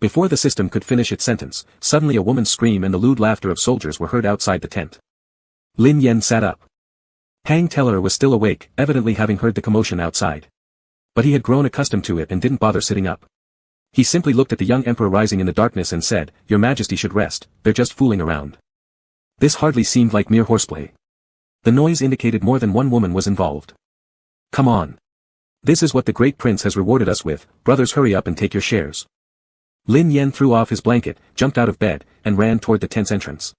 Before the system could finish its sentence, suddenly a woman's scream and the lewd laughter of soldiers were heard outside the tent. Lin Yan sat up. Pang Teller was still awake, evidently having heard the commotion outside. But he had grown accustomed to it and didn't bother sitting up. He simply looked at the young emperor rising in the darkness and said, "Your Majesty should rest, they're just fooling around." This hardly seemed like mere horseplay. The noise indicated more than one woman was involved. "Come on. This is what the great prince has rewarded us with, brothers, hurry up and take your shares." Lin Yan threw off his blanket, jumped out of bed, and ran toward the tent's entrance.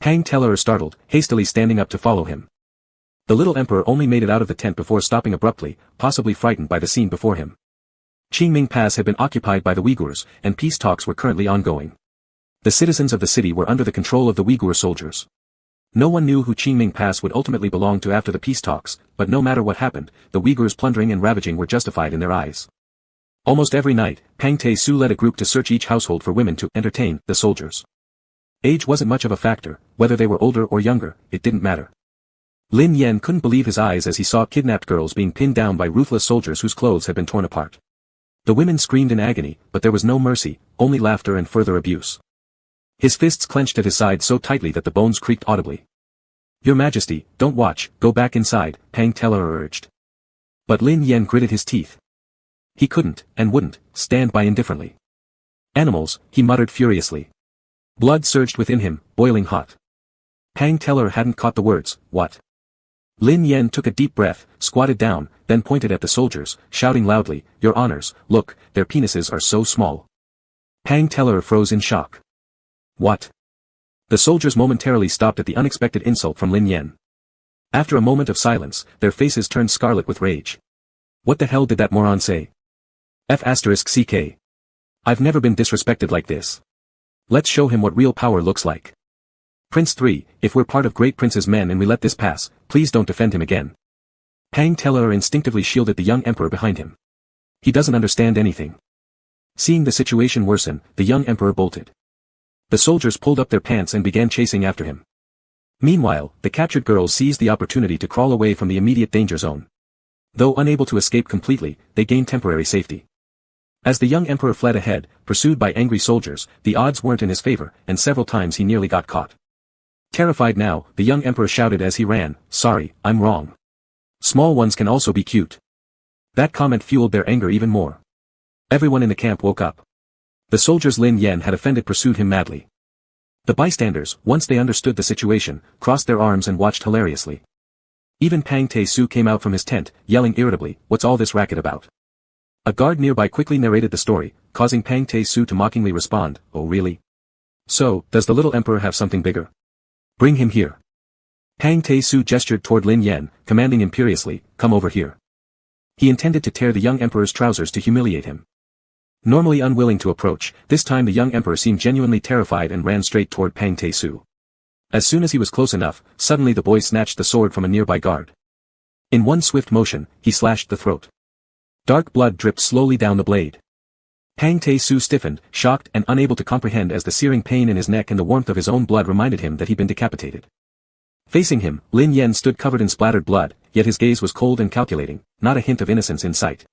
Pang Teller, startled, hastily standing up to follow him. The little emperor only made it out of the tent before stopping abruptly, possibly frightened by the scene before him. Qingming Pass had been occupied by the Uyghurs, and peace talks were currently ongoing. The citizens of the city were under the control of the Uyghur soldiers. No one knew who Qingming Pass would ultimately belong to after the peace talks, but no matter what happened, the Uyghurs' plundering and ravaging were justified in their eyes. Almost every night, Pang Tae-su led a group to search each household for women to entertain the soldiers. Age wasn't much of a factor, whether they were older or younger, it didn't matter. Lin Yan couldn't believe his eyes as he saw kidnapped girls being pinned down by ruthless soldiers whose clothes had been torn apart. The women screamed in agony, but there was no mercy, only laughter and further abuse. His fists clenched at his sides so tightly that the bones creaked audibly. "Your Majesty, don't watch, go back inside," Pang Teller urged. But Lin Yan gritted his teeth. He couldn't, and wouldn't, stand by indifferently. "Animals," he muttered furiously. Blood surged within him, boiling hot. Pang Teller hadn't caught the words, "What?" Lin Yan took a deep breath, squatted down, then pointed at the soldiers, shouting loudly, "Your honors, look, their penises are so small." Pang Teller froze in shock. "What?" The soldiers momentarily stopped at the unexpected insult from Lin Yan. After a moment of silence, their faces turned scarlet with rage. "What the hell did that moron say? F***CK. I've never been disrespected like this. Let's show him what real power looks like. Prince 3, if we're part of Great Prince's men and we let this pass, please don't defend him again." Pang Teller instinctively shielded the young emperor behind him. He doesn't understand anything. Seeing the situation worsen, the young emperor bolted. The soldiers pulled up their pants and began chasing after him. Meanwhile, the captured girls seized the opportunity to crawl away from the immediate danger zone. Though unable to escape completely, they gained temporary safety. As the young emperor fled ahead, pursued by angry soldiers, the odds weren't in his favor, and several times he nearly got caught. Terrified now, the young emperor shouted as he ran, "Sorry, I'm wrong. Small ones can also be cute." That comment fueled their anger even more. Everyone in the camp woke up. The soldiers Lin Yan had offended pursued him madly. The bystanders, once they understood the situation, crossed their arms and watched hilariously. Even Pang Tae-su came out from his tent, yelling irritably, "What's all this racket about?" A guard nearby quickly narrated the story, causing Pang Tae-su to mockingly respond, "Oh really? So, does the little emperor have something bigger? Bring him here." Pang Tae-su gestured toward Lin Yan, commanding imperiously, "Come over here." He intended to tear the young emperor's trousers to humiliate him. Normally unwilling to approach, this time the young emperor seemed genuinely terrified and ran straight toward Pang Tae-su. As soon as he was close enough, suddenly the boy snatched the sword from a nearby guard. In one swift motion, he slashed the throat. Dark blood dripped slowly down the blade. Pang Tae-su stiffened, shocked and unable to comprehend as the searing pain in his neck and the warmth of his own blood reminded him that he'd been decapitated. Facing him, Lin Yan stood covered in splattered blood, yet his gaze was cold and calculating, not a hint of innocence in sight.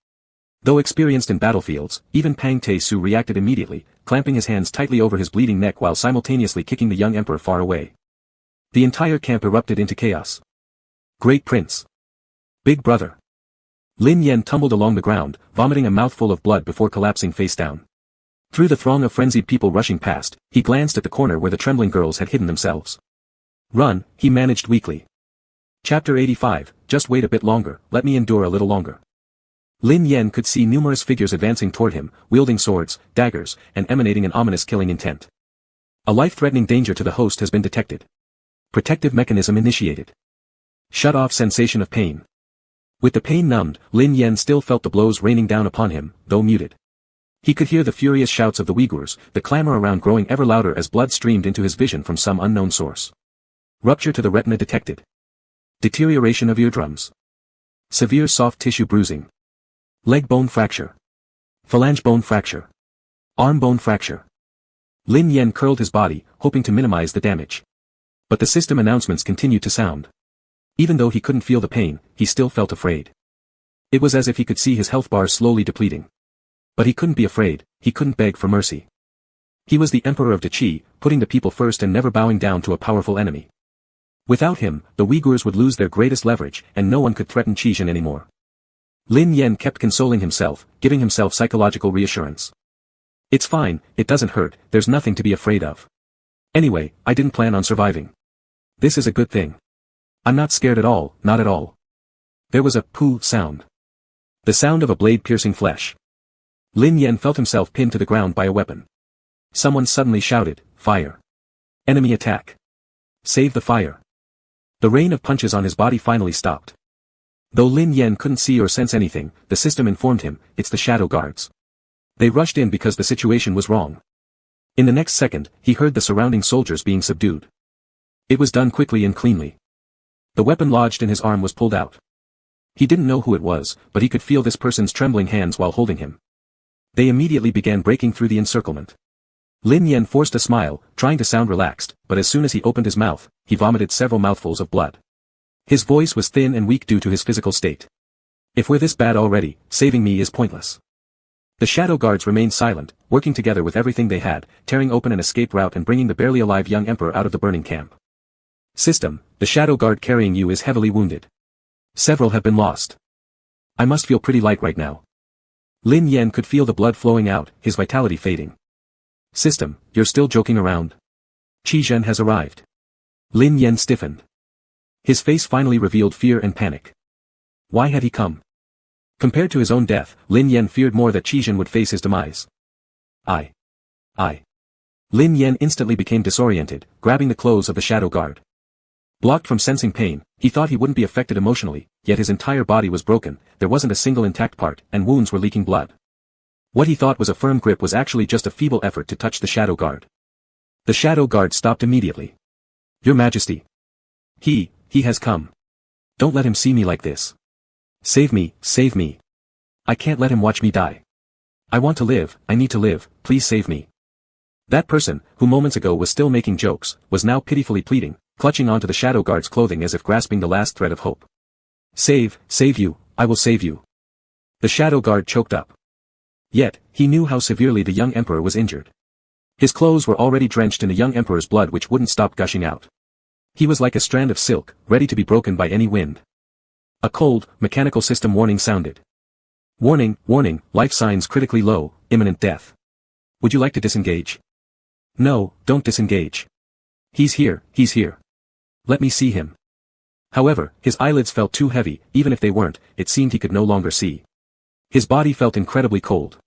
Though experienced in battlefields, even Pang Tae-su reacted immediately, clamping his hands tightly over his bleeding neck while simultaneously kicking the young emperor far away. The entire camp erupted into chaos. "Great Prince! Big Brother!" Lin Yen tumbled along the ground, vomiting a mouthful of blood before collapsing face down. Through the throng of frenzied people rushing past, he glanced at the corner where the trembling girls had hidden themselves. Run, he managed weakly. Chapter 85, just wait a bit longer, let me endure a little longer. Lin Yen could see numerous figures advancing toward him, wielding swords, daggers, and emanating an ominous killing intent. A life-threatening danger to the host has been detected. Protective mechanism initiated. Shut-off sensation of pain. With the pain numbed, Lin Yen still felt the blows raining down upon him, though muted. He could hear the furious shouts of the Uyghurs, the clamor around growing ever louder as blood streamed into his vision from some unknown source. Rupture to the retina detected. Deterioration of eardrums. Severe soft tissue bruising. Leg bone fracture. Phalange bone fracture. Arm bone fracture. Lin Yen curled his body, hoping to minimize the damage. But the system announcements continued to sound. Even though he couldn't feel the pain, he still felt afraid. It was as if he could see his health bars slowly depleting. But he couldn't be afraid, he couldn't beg for mercy. He was the Emperor of Dachi, putting the people first and never bowing down to a powerful enemy. Without him, the Uyghurs would lose their greatest leverage, and no one could threaten Qizhen anymore. Lin Yen kept consoling himself, giving himself psychological reassurance. It's fine, it doesn't hurt, there's nothing to be afraid of. Anyway, I didn't plan on surviving. This is a good thing. I'm not scared at all, not at all. There was a poo sound. The sound of a blade piercing flesh. Lin Yen felt himself pinned to the ground by a weapon. Someone suddenly shouted, fire. Enemy attack. Save the fire. The rain of punches on his body finally stopped. Though Lin Yen couldn't see or sense anything, the system informed him, it's the shadow guards. They rushed in because the situation was wrong. In the next second, he heard the surrounding soldiers being subdued. It was done quickly and cleanly. The weapon lodged in his arm was pulled out. He didn't know who it was, but he could feel this person's trembling hands while holding him. They immediately began breaking through the encirclement. Lin Yen forced a smile, trying to sound relaxed, but as soon as he opened his mouth, he vomited several mouthfuls of blood. His voice was thin and weak due to his physical state. If we're this bad already, saving me is pointless. The shadow guards remained silent, working together with everything they had, tearing open an escape route and bringing the barely alive young emperor out of the burning camp. System, the shadow guard carrying you is heavily wounded. Several have been lost. I must feel pretty light right now. Lin Yen could feel the blood flowing out, his vitality fading. System, you're still joking around. Qizhen has arrived. Lin Yen stiffened. His face finally revealed fear and panic. Why had he come? Compared to his own death, Lin Yen feared more that Qizhen would face his demise. I. Lin Yen instantly became disoriented, grabbing the clothes of the shadow guard. Blocked from sensing pain, he thought he wouldn't be affected emotionally, yet his entire body was broken, there wasn't a single intact part, and wounds were leaking blood. What he thought was a firm grip was actually just a feeble effort to touch the shadow guard. The shadow guard stopped immediately. Your Majesty. He has come. Don't let him see me like this. Save me, save me. I can't let him watch me die. I want to live, I need to live, please save me. That person, who moments ago was still making jokes, was now pitifully pleading, clutching onto the shadow guard's clothing as if grasping the last thread of hope. Save you, I will save you. The shadow guard choked up. Yet, he knew how severely the young emperor was injured. His clothes were already drenched in the young emperor's blood which wouldn't stop gushing out. He was like a strand of silk, ready to be broken by any wind. A cold, mechanical system warning sounded. Warning, warning, life signs critically low, imminent death. Would you like to disengage? No, don't disengage. He's here, he's here. Let me see him. However, his eyelids felt too heavy, even if they weren't, it seemed he could no longer see. His body felt incredibly cold.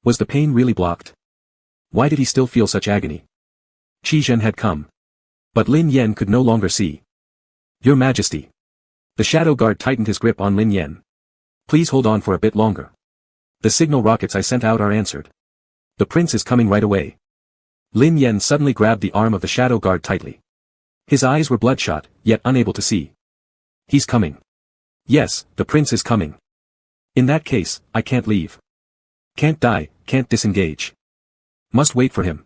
Was the pain really blocked? Why did he still feel such agony? Qizhen had come. But Lin Yen could no longer see. Your Majesty. The shadow guard tightened his grip on Lin Yen. Please hold on for a bit longer. The signal rockets I sent out are answered. The prince is coming right away. Lin Yen suddenly grabbed the arm of the shadow guard tightly. His eyes were bloodshot, yet unable to see. He's coming. Yes, the prince is coming. In that case, I can't leave. Can't die, can't disengage. Must wait for him.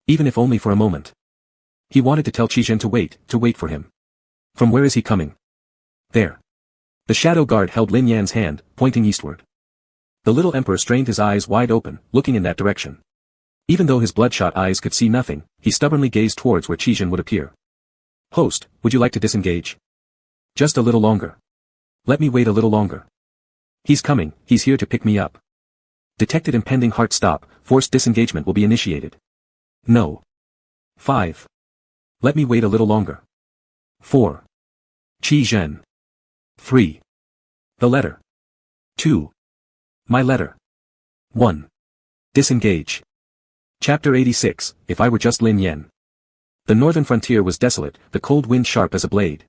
Even if only for a moment. He wanted to tell Qizhen to wait for him. From where is he coming? There. The shadow guard held Lin Yan's hand, pointing eastward. The little emperor strained his eyes wide open, looking in that direction. Even though his bloodshot eyes could see nothing, he stubbornly gazed towards where Qizhen would appear. Host, would you like to disengage? Just a little longer. Let me wait a little longer. He's coming, he's here to pick me up. Detected impending heart stop, forced disengagement will be initiated. No. 5. Let me wait a little longer. 4. Qi Zhen. 3. The letter. 2. My letter. 1. Disengage. Chapter 86, If I Were Just Lin Yen. The northern frontier was desolate, the cold wind sharp as a blade.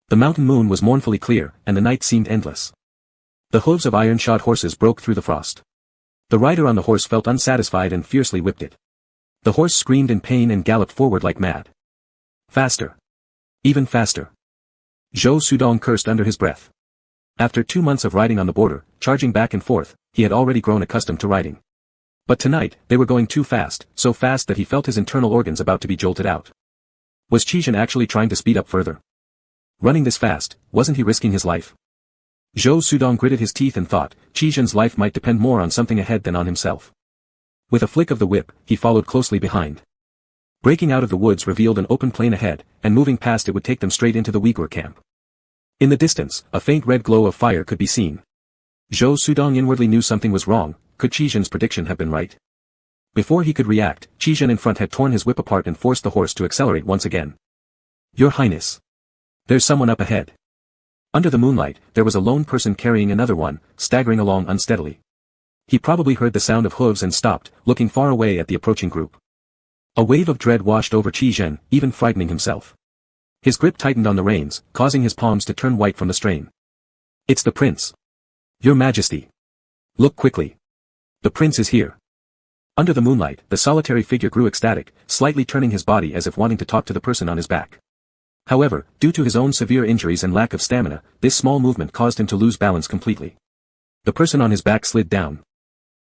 The mountain moon was mournfully clear, and the night seemed endless. The hooves of iron-shod horses broke through the frost. The rider on the horse felt unsatisfied and fiercely whipped it. The horse screamed in pain and galloped forward like mad. Faster. Even faster. Zhou Sudong cursed under his breath. After 2 months of riding on the border, charging back and forth, he had already grown accustomed to riding. But tonight, they were going too fast, so fast that he felt his internal organs about to be jolted out. Was Qi Zhen actually trying to speed up further? Running this fast, wasn't he risking his life? Zhou Sudong gritted his teeth and thought, Qi Zhen's life might depend more on something ahead than on himself. With a flick of the whip, he followed closely behind. Breaking out of the woods revealed an open plain ahead, and moving past it would take them straight into the Uyghur camp. In the distance, a faint red glow of fire could be seen. Zhou Sudong inwardly knew something was wrong. Could Qi Zhen's prediction have been right? Before he could react, Qi Zhen in front had torn his whip apart and forced the horse to accelerate once again. Your Highness. There's someone up ahead. Under the moonlight, there was a lone person carrying another one, staggering along unsteadily. He probably heard the sound of hooves and stopped, looking far away at the approaching group. A wave of dread washed over Qi Zhen, even frightening himself. His grip tightened on the reins, causing his palms to turn white from the strain. It's the prince. Your Majesty. Look quickly. The prince is here. Under the moonlight, the solitary figure grew ecstatic, slightly turning his body as if wanting to talk to the person on his back. However, due to his own severe injuries and lack of stamina, this small movement caused him to lose balance completely. The person on his back slid down.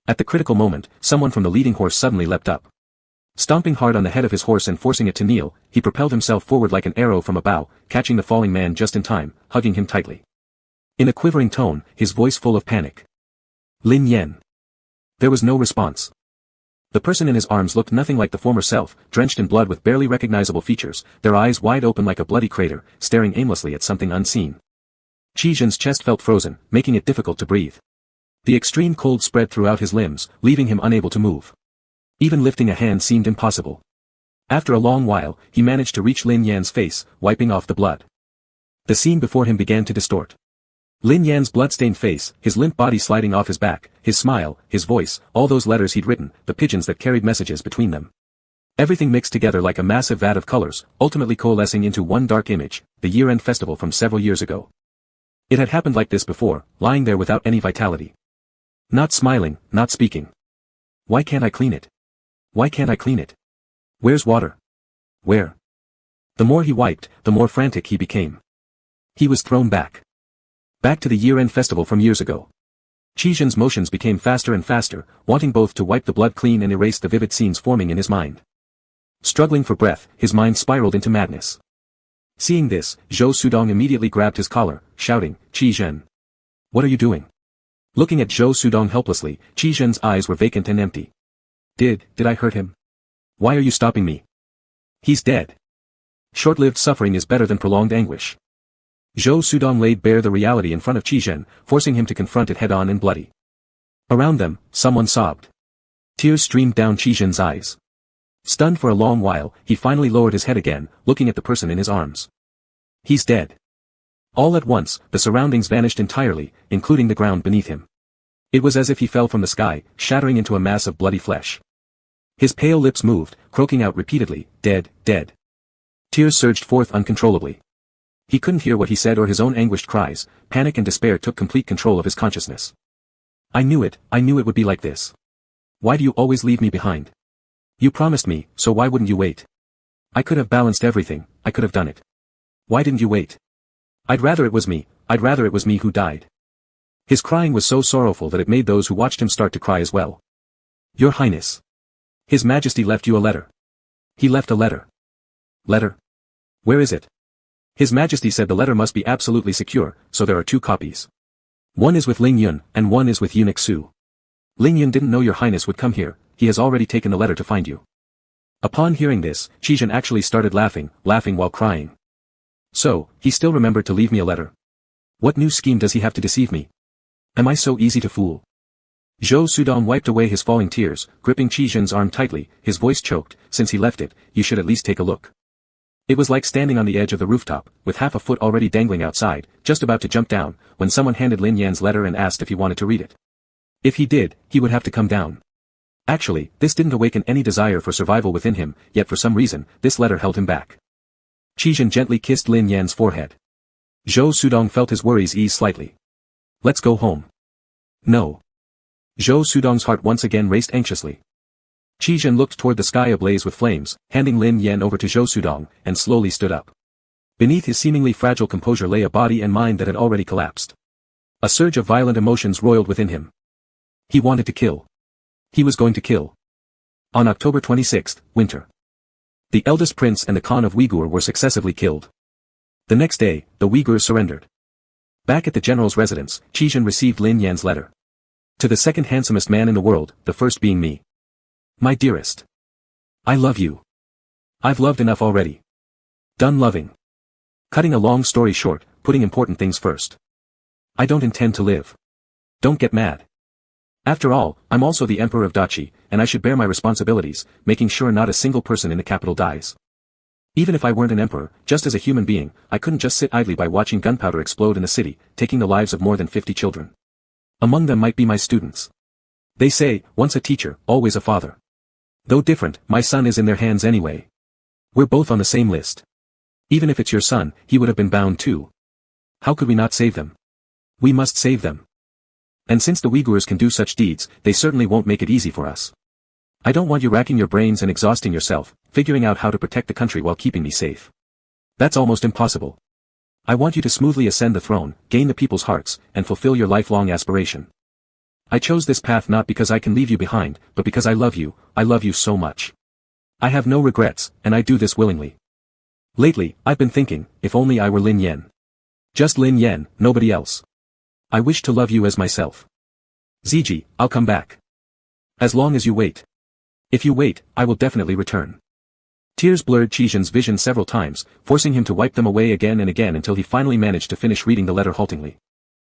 At the critical moment, someone from the leading horse suddenly leapt up. Stomping hard on the head of his horse and forcing it to kneel, he propelled himself forward like an arrow from a bow, catching the falling man just in time, hugging him tightly. In a quivering tone, his voice full of panic. Lin Yen. There was no response. The person in his arms looked nothing like the former self, drenched in blood with barely recognizable features, their eyes wide open like a bloody crater, staring aimlessly at something unseen. Qi Zhen's chest felt frozen, making it difficult to breathe. The extreme cold spread throughout his limbs, leaving him unable to move. Even lifting a hand seemed impossible. After a long while, he managed to reach Lin Yan's face, wiping off the blood. The scene before him began to distort. Lin Yan's blood-stained face, his limp body sliding off his back, his smile, his voice, all those letters he'd written, the pigeons that carried messages between them. Everything mixed together like a massive vat of colors, ultimately coalescing into one dark image, the year-end festival from several years ago. It had happened like this before, lying there without any vitality. Not smiling, not speaking. Why can't I clean it? Why can't I clean it? Where's water? Where? The more he wiped, the more frantic he became. He was thrown back. Back to the year-end festival from years ago. Qi Zhen's motions became faster and faster, wanting both to wipe the blood clean and erase the vivid scenes forming in his mind. Struggling for breath, his mind spiraled into madness. Seeing this, Zhou Sudong immediately grabbed his collar, shouting, Qi Zhen. What are you doing? Looking at Zhou Sudong helplessly, Qi Zhen's eyes were vacant and empty. Did I hurt him? Why are you stopping me? He's dead. Short-lived suffering is better than prolonged anguish. Zhou Sudong laid bare the reality in front of Qi Zhen, forcing him to confront it head-on and bloody. Around them, someone sobbed. Tears streamed down Qi Zhen's eyes. Stunned for a long while, he finally lowered his head again, looking at the person in his arms. He's dead. All at once, the surroundings vanished entirely, including the ground beneath him. It was as if he fell from the sky, shattering into a mass of bloody flesh. His pale lips moved, croaking out repeatedly, dead, dead. Tears surged forth uncontrollably. He couldn't hear what he said or his own anguished cries, panic and despair took complete control of his consciousness. I knew it would be like this. Why do you always leave me behind? You promised me, so why wouldn't you wait? I could have balanced everything, I could have done it. Why didn't you wait? I'd rather it was me who died. His crying was so sorrowful that it made those who watched him start to cry as well. Your Highness. His Majesty left you a letter. He left a letter. Letter? Where is it? His Majesty said the letter must be absolutely secure, so there are 2 copies. One is with Ling Yun, and one is with Eunuch Su. Ling Yun didn't know your Highness would come here, he has already taken the letter to find you. Upon hearing this, Qi Zhen actually started laughing while crying. So, he still remembered to leave me a letter. What new scheme does he have to deceive me? Am I so easy to fool? Zhou Sudong wiped away his falling tears, gripping Qi Zhen's arm tightly, his voice choked. Since he left it, you should at least take a look. It was like standing on the edge of the rooftop, with half a foot already dangling outside, just about to jump down, when someone handed Lin Yan's letter and asked if he wanted to read it. If he did, he would have to come down. Actually, this didn't awaken any desire for survival within him, yet for some reason, this letter held him back. Qi Zhen gently kissed Lin Yan's forehead. Zhou Sudong felt his worries ease slightly. Let's go home. No. Zhou Sudong's heart once again raced anxiously. Qi Zhen looked toward the sky ablaze with flames, handing Lin Yan over to Zhou Sudong, and slowly stood up. Beneath his seemingly fragile composure lay a body and mind that had already collapsed. A surge of violent emotions roiled within him. He wanted to kill. He was going to kill. On October 26th, winter. The eldest prince and the Khan of Uyghur were successively killed. The next day, the Uyghurs surrendered. Back at the general's residence, Qi Zhen received Lin Yan's letter. To the second handsomest man in the world, the first being me. My dearest. I love you. I've loved enough already. Done loving. Cutting a long story short, putting important things first. I don't intend to live. Don't get mad. After all, I'm also the Emperor of Dachi, and I should bear my responsibilities, making sure not a single person in the capital dies. Even if I weren't an emperor, just as a human being, I couldn't just sit idly by watching gunpowder explode in the city, taking the lives of more than 50 children. Among them might be my students. They say, once a teacher, always a father. Though different, my son is in their hands anyway. We're both on the same list. Even if it's your son, he would have been bound too. How could we not save them? We must save them. And since the Uyghurs can do such deeds, they certainly won't make it easy for us. I don't want you racking your brains and exhausting yourself, figuring out how to protect the country while keeping me safe. That's almost impossible. I want you to smoothly ascend the throne, gain the people's hearts, and fulfill your lifelong aspiration. I chose this path not because I can leave you behind, but because I love you so much. I have no regrets, and I do this willingly. Lately, I've been thinking, if only I were Lin Yan. Just Lin Yan, nobody else. I wish to love you as myself. Ziji, I'll come back. As long as you wait. If you wait, I will definitely return. Tears blurred Qi Zhen's vision several times, forcing him to wipe them away again and again until he finally managed to finish reading the letter haltingly.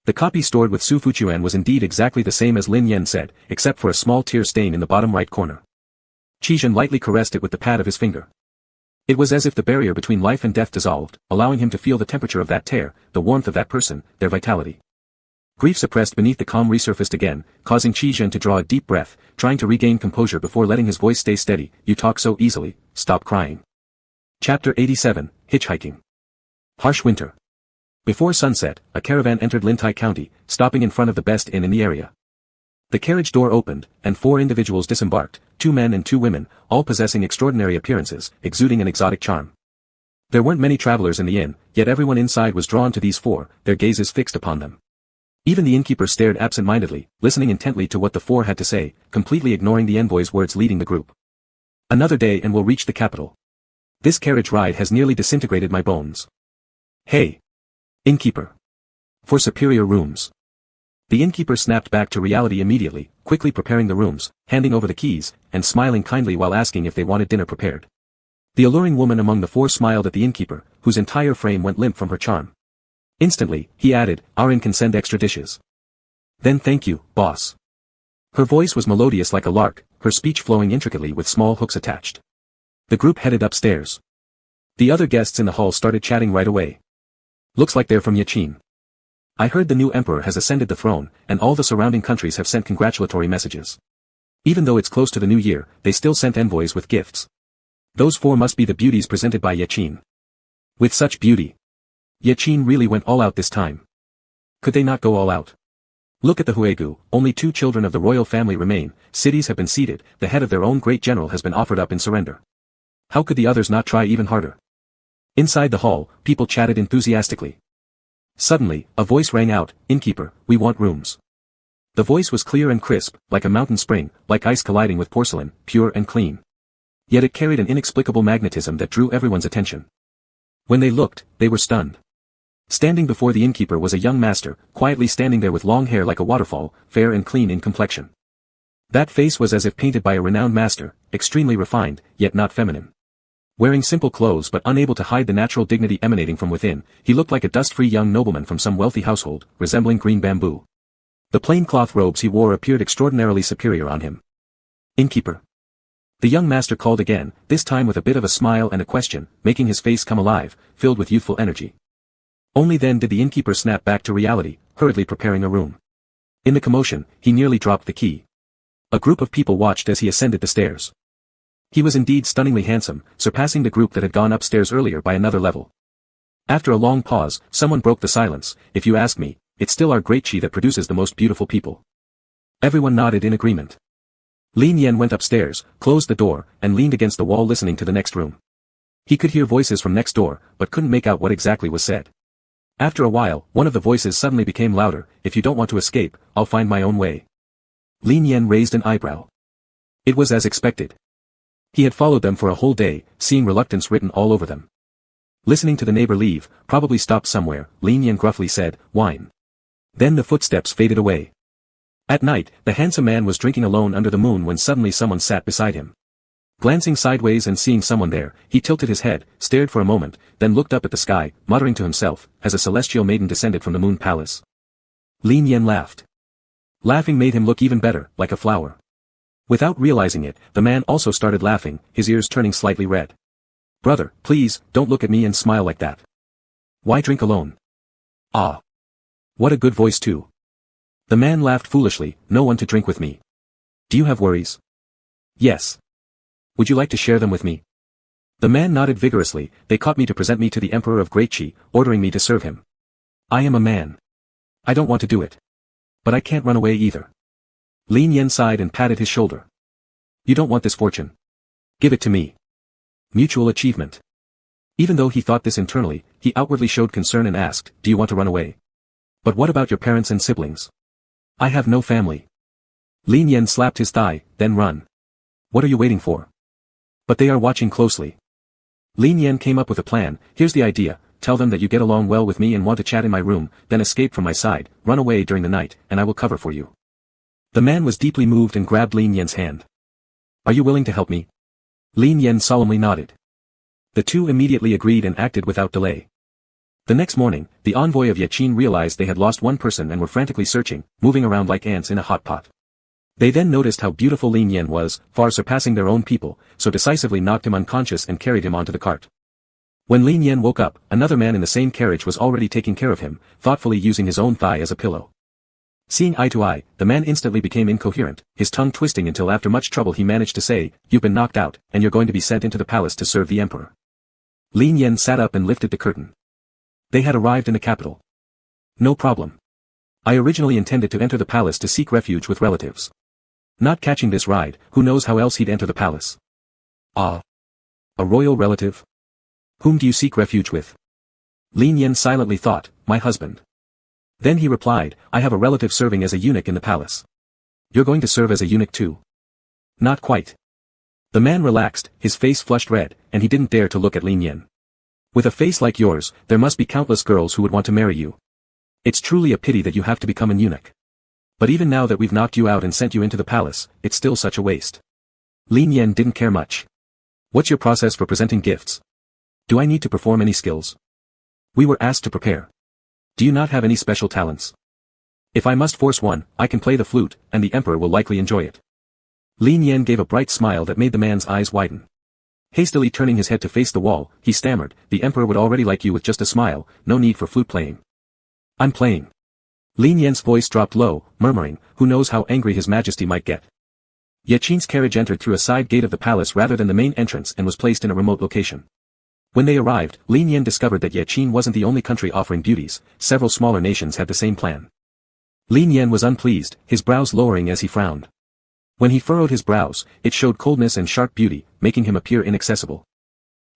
The copy stored with Su Fuchuan was indeed exactly the same as Lin Yan said, except for a small tear stain in the bottom right corner. Qi Zhen lightly caressed it with the pad of his finger. It was as if the barrier between life and death dissolved, allowing him to feel the temperature of that tear, the warmth of that person, their vitality. Grief suppressed beneath the calm resurfaced again, causing Qi Zhen to draw a deep breath, trying to regain composure before letting his voice stay steady. You talk so easily, stop crying. Chapter 87, Hitchhiking. Harsh winter. Before sunset, a caravan entered Lintai County, stopping in front of the best inn in the area. The carriage door opened, and 4 individuals disembarked, 2 men and 2 women, all possessing extraordinary appearances, exuding an exotic charm. There weren't many travelers in the inn, yet everyone inside was drawn to these 4, their gazes fixed upon them. Even the innkeeper stared absent-mindedly, listening intently to what the 4 had to say, completely ignoring the envoy's words leading the group. Another day and we'll reach the capital. This carriage ride has nearly disintegrated my bones. Hey! Innkeeper! For superior rooms. The innkeeper snapped back to reality immediately, quickly preparing the rooms, handing over the keys, and smiling kindly while asking if they wanted dinner prepared. The alluring woman among the 4 smiled at the innkeeper, whose entire frame went limp from her charm. Instantly, he added, our inn can send extra dishes. Then thank you, boss. Her voice was melodious like a lark, her speech flowing intricately with small hooks attached. The group headed upstairs. The other guests in the hall started chatting right away. Looks like they're from Yaqin. I heard the new emperor has ascended the throne, and all the surrounding countries have sent congratulatory messages. Even though it's close to the new year, they still sent envoys with gifts. Those 4 must be the beauties presented by Yaqin. With such beauty. Yaqin really went all out this time. Could they not go all out? Look at the Huegu, only 2 children of the royal family remain, cities have been ceded, the head of their own great general has been offered up in surrender. How could the others not try even harder? Inside the hall, people chatted enthusiastically. Suddenly, a voice rang out, Innkeeper, we want rooms. The voice was clear and crisp, like a mountain spring, like ice colliding with porcelain, pure and clean. Yet it carried an inexplicable magnetism that drew everyone's attention. When they looked, they were stunned. Standing before the innkeeper was a young master, quietly standing there with long hair like a waterfall, fair and clean in complexion. That face was as if painted by a renowned master, extremely refined, yet not feminine. Wearing simple clothes but unable to hide the natural dignity emanating from within, he looked like a dust-free young nobleman from some wealthy household, resembling green bamboo. The plain cloth robes he wore appeared extraordinarily superior on him. Innkeeper. The young master called again, this time with a bit of a smile and a question, making his face come alive, filled with youthful energy. Only then did the innkeeper snap back to reality, hurriedly preparing a room. In the commotion, he nearly dropped the key. A group of people watched as he ascended the stairs. He was indeed stunningly handsome, surpassing the group that had gone upstairs earlier by another level. After a long pause, someone broke the silence. If you ask me, it's still our great Qi that produces the most beautiful people. Everyone nodded in agreement. Lin Yen went upstairs, closed the door, and leaned against the wall listening to the next room. He could hear voices from next door, but couldn't make out what exactly was said. After a while, one of the voices suddenly became louder. If you don't want to escape, I'll find my own way. Lin Yen raised an eyebrow. It was as expected. He had followed them for a whole day, seeing reluctance written all over them. Listening to the neighbor leave, probably stopped somewhere, Lin Yen gruffly said, "Wine." Then the footsteps faded away. At night, the handsome man was drinking alone under the moon when suddenly someone sat beside him. Glancing sideways and seeing someone there, he tilted his head, stared for a moment, then looked up at the sky, muttering to himself, as a celestial maiden descended from the moon palace. Lin Yen laughed. Laughing made him look even better, like a flower. Without realizing it, the man also started laughing, his ears turning slightly red. "Brother, please, don't look at me and smile like that. Why drink alone?" "Ah. What a good voice too." The man laughed foolishly, "No one to drink with me. Do you have worries?" "Yes. Would you like to share them with me?" The man nodded vigorously. "They caught me to present me to the Emperor of Great Qi, ordering me to serve him. I am a man. I don't want to do it. But I can't run away either." Lin Yen sighed and patted his shoulder. "You don't want this fortune. Give it to me. Mutual achievement." Even though he thought this internally, he outwardly showed concern and asked, "Do you want to run away? But what about your parents and siblings?" "I have no family." Lin Yen slapped his thigh, "Then run. What are you waiting for?" "But they are watching closely." Lin Yen came up with a plan. "Here's the idea, tell them that you get along well with me and want to chat in my room, then escape from my side, run away during the night, and I will cover for you." The man was deeply moved and grabbed Lin Yen's hand. "Are you willing to help me?" Lin Yen solemnly nodded. The two immediately agreed and acted without delay. The next morning, the envoy of Yaqin realized they had lost one person and were frantically searching, moving around like ants in a hot pot. They then noticed how beautiful Lin Yen was, far surpassing their own people, so decisively knocked him unconscious and carried him onto the cart. When Lin Yen woke up, another man in the same carriage was already taking care of him, thoughtfully using his own thigh as a pillow. Seeing eye to eye, the man instantly became incoherent, his tongue twisting until after much trouble he managed to say, "You've been knocked out, and you're going to be sent into the palace to serve the emperor." Lin Yen sat up and lifted the curtain. They had arrived in the capital. "No problem. I originally intended to enter the palace to seek refuge with relatives. Not catching this ride, who knows how else he'd enter the palace." "Ah. A royal relative? Whom do you seek refuge with?" Lin Yen silently thought, "My husband." Then he replied, "I have a relative serving as a eunuch in the palace." "You're going to serve as a eunuch too?" "Not quite." The man relaxed, his face flushed red, and he didn't dare to look at Lin Yen. "With a face like yours, there must be countless girls who would want to marry you. It's truly a pity that you have to become an eunuch. But even now that we've knocked you out and sent you into the palace, it's still such a waste." Lin Yen didn't care much. "What's your process for presenting gifts? Do I need to perform any skills?" "We were asked to prepare. Do you not have any special talents?" "If I must force one, I can play the flute, and the emperor will likely enjoy it." Lin Yen gave a bright smile that made the man's eyes widen. Hastily turning his head to face the wall, he stammered, "The emperor would already like you with just a smile, no need for flute playing." "I'm playing." Lin Yen's voice dropped low, murmuring, "Who knows how angry his majesty might get." Yaqin's carriage entered through a side gate of the palace rather than the main entrance and was placed in a remote location. When they arrived, Lin Yen discovered that Yaqin wasn't the only country offering beauties, several smaller nations had the same plan. Lin Yen was unpleased, his brows lowering as he frowned. When he furrowed his brows, it showed coldness and sharp beauty, making him appear inaccessible.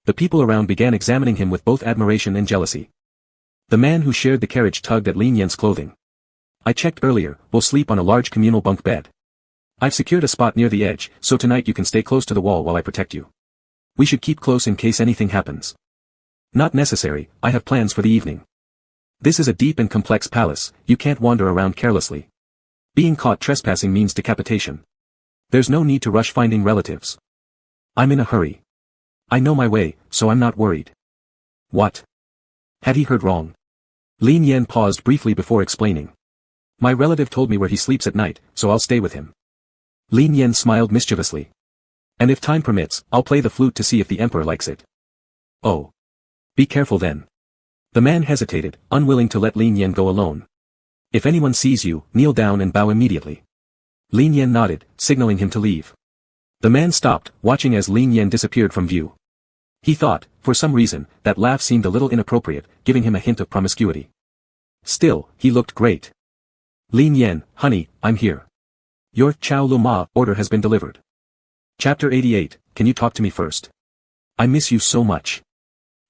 The people around began examining him with both admiration and jealousy. The man who shared the carriage tugged at Lin Yen's clothing. "I checked earlier, we'll sleep on a large communal bunk bed. I've secured a spot near the edge, so tonight you can stay close to the wall while I protect you. We should keep close in case anything happens." "Not necessary, I have plans for the evening. This is a deep and complex palace, you can't wander around carelessly. Being caught trespassing means decapitation. There's no need to rush finding relatives. I'm in a hurry. I know my way, so I'm not worried." What? Had he heard wrong? Lin Yen paused briefly before explaining. My relative told me where he sleeps at night, so I'll stay with him. Lin Yen smiled mischievously. And if time permits, I'll play the flute to see if the emperor likes it. Oh. Be careful then. The man hesitated, unwilling to let Lin Yen go alone. If anyone sees you, kneel down and bow immediately. Lin Yen nodded, signaling him to leave. The man stopped, watching as Lin Yen disappeared from view. He thought, for some reason, that laugh seemed a little inappropriate, giving him a hint of promiscuity. Still, he looked great. Lin Yen, honey, I'm here. Your Chow Lu Ma order has been delivered. Chapter 88, Can you talk to me first? I miss you so much.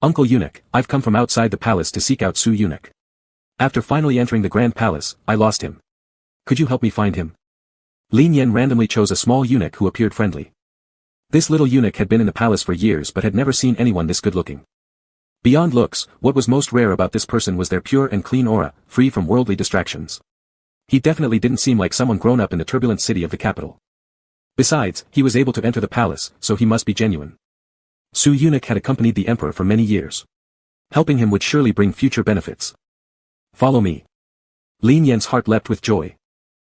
Uncle Eunuch, I've come from outside the palace to seek out Su Eunuch. After finally entering the Grand Palace, I lost him. Could you help me find him? Lin Yen randomly chose a small eunuch who appeared friendly. This little eunuch had been in the palace for years but had never seen anyone this good-looking. Beyond looks, what was most rare about this person was their pure and clean aura, free from worldly distractions. He definitely didn't seem like someone grown up in the turbulent city of the capital. Besides, he was able to enter the palace, so he must be genuine. Su Eunuch had accompanied the emperor for many years. Helping him would surely bring future benefits. Follow me. Lin Yen's heart leapt with joy.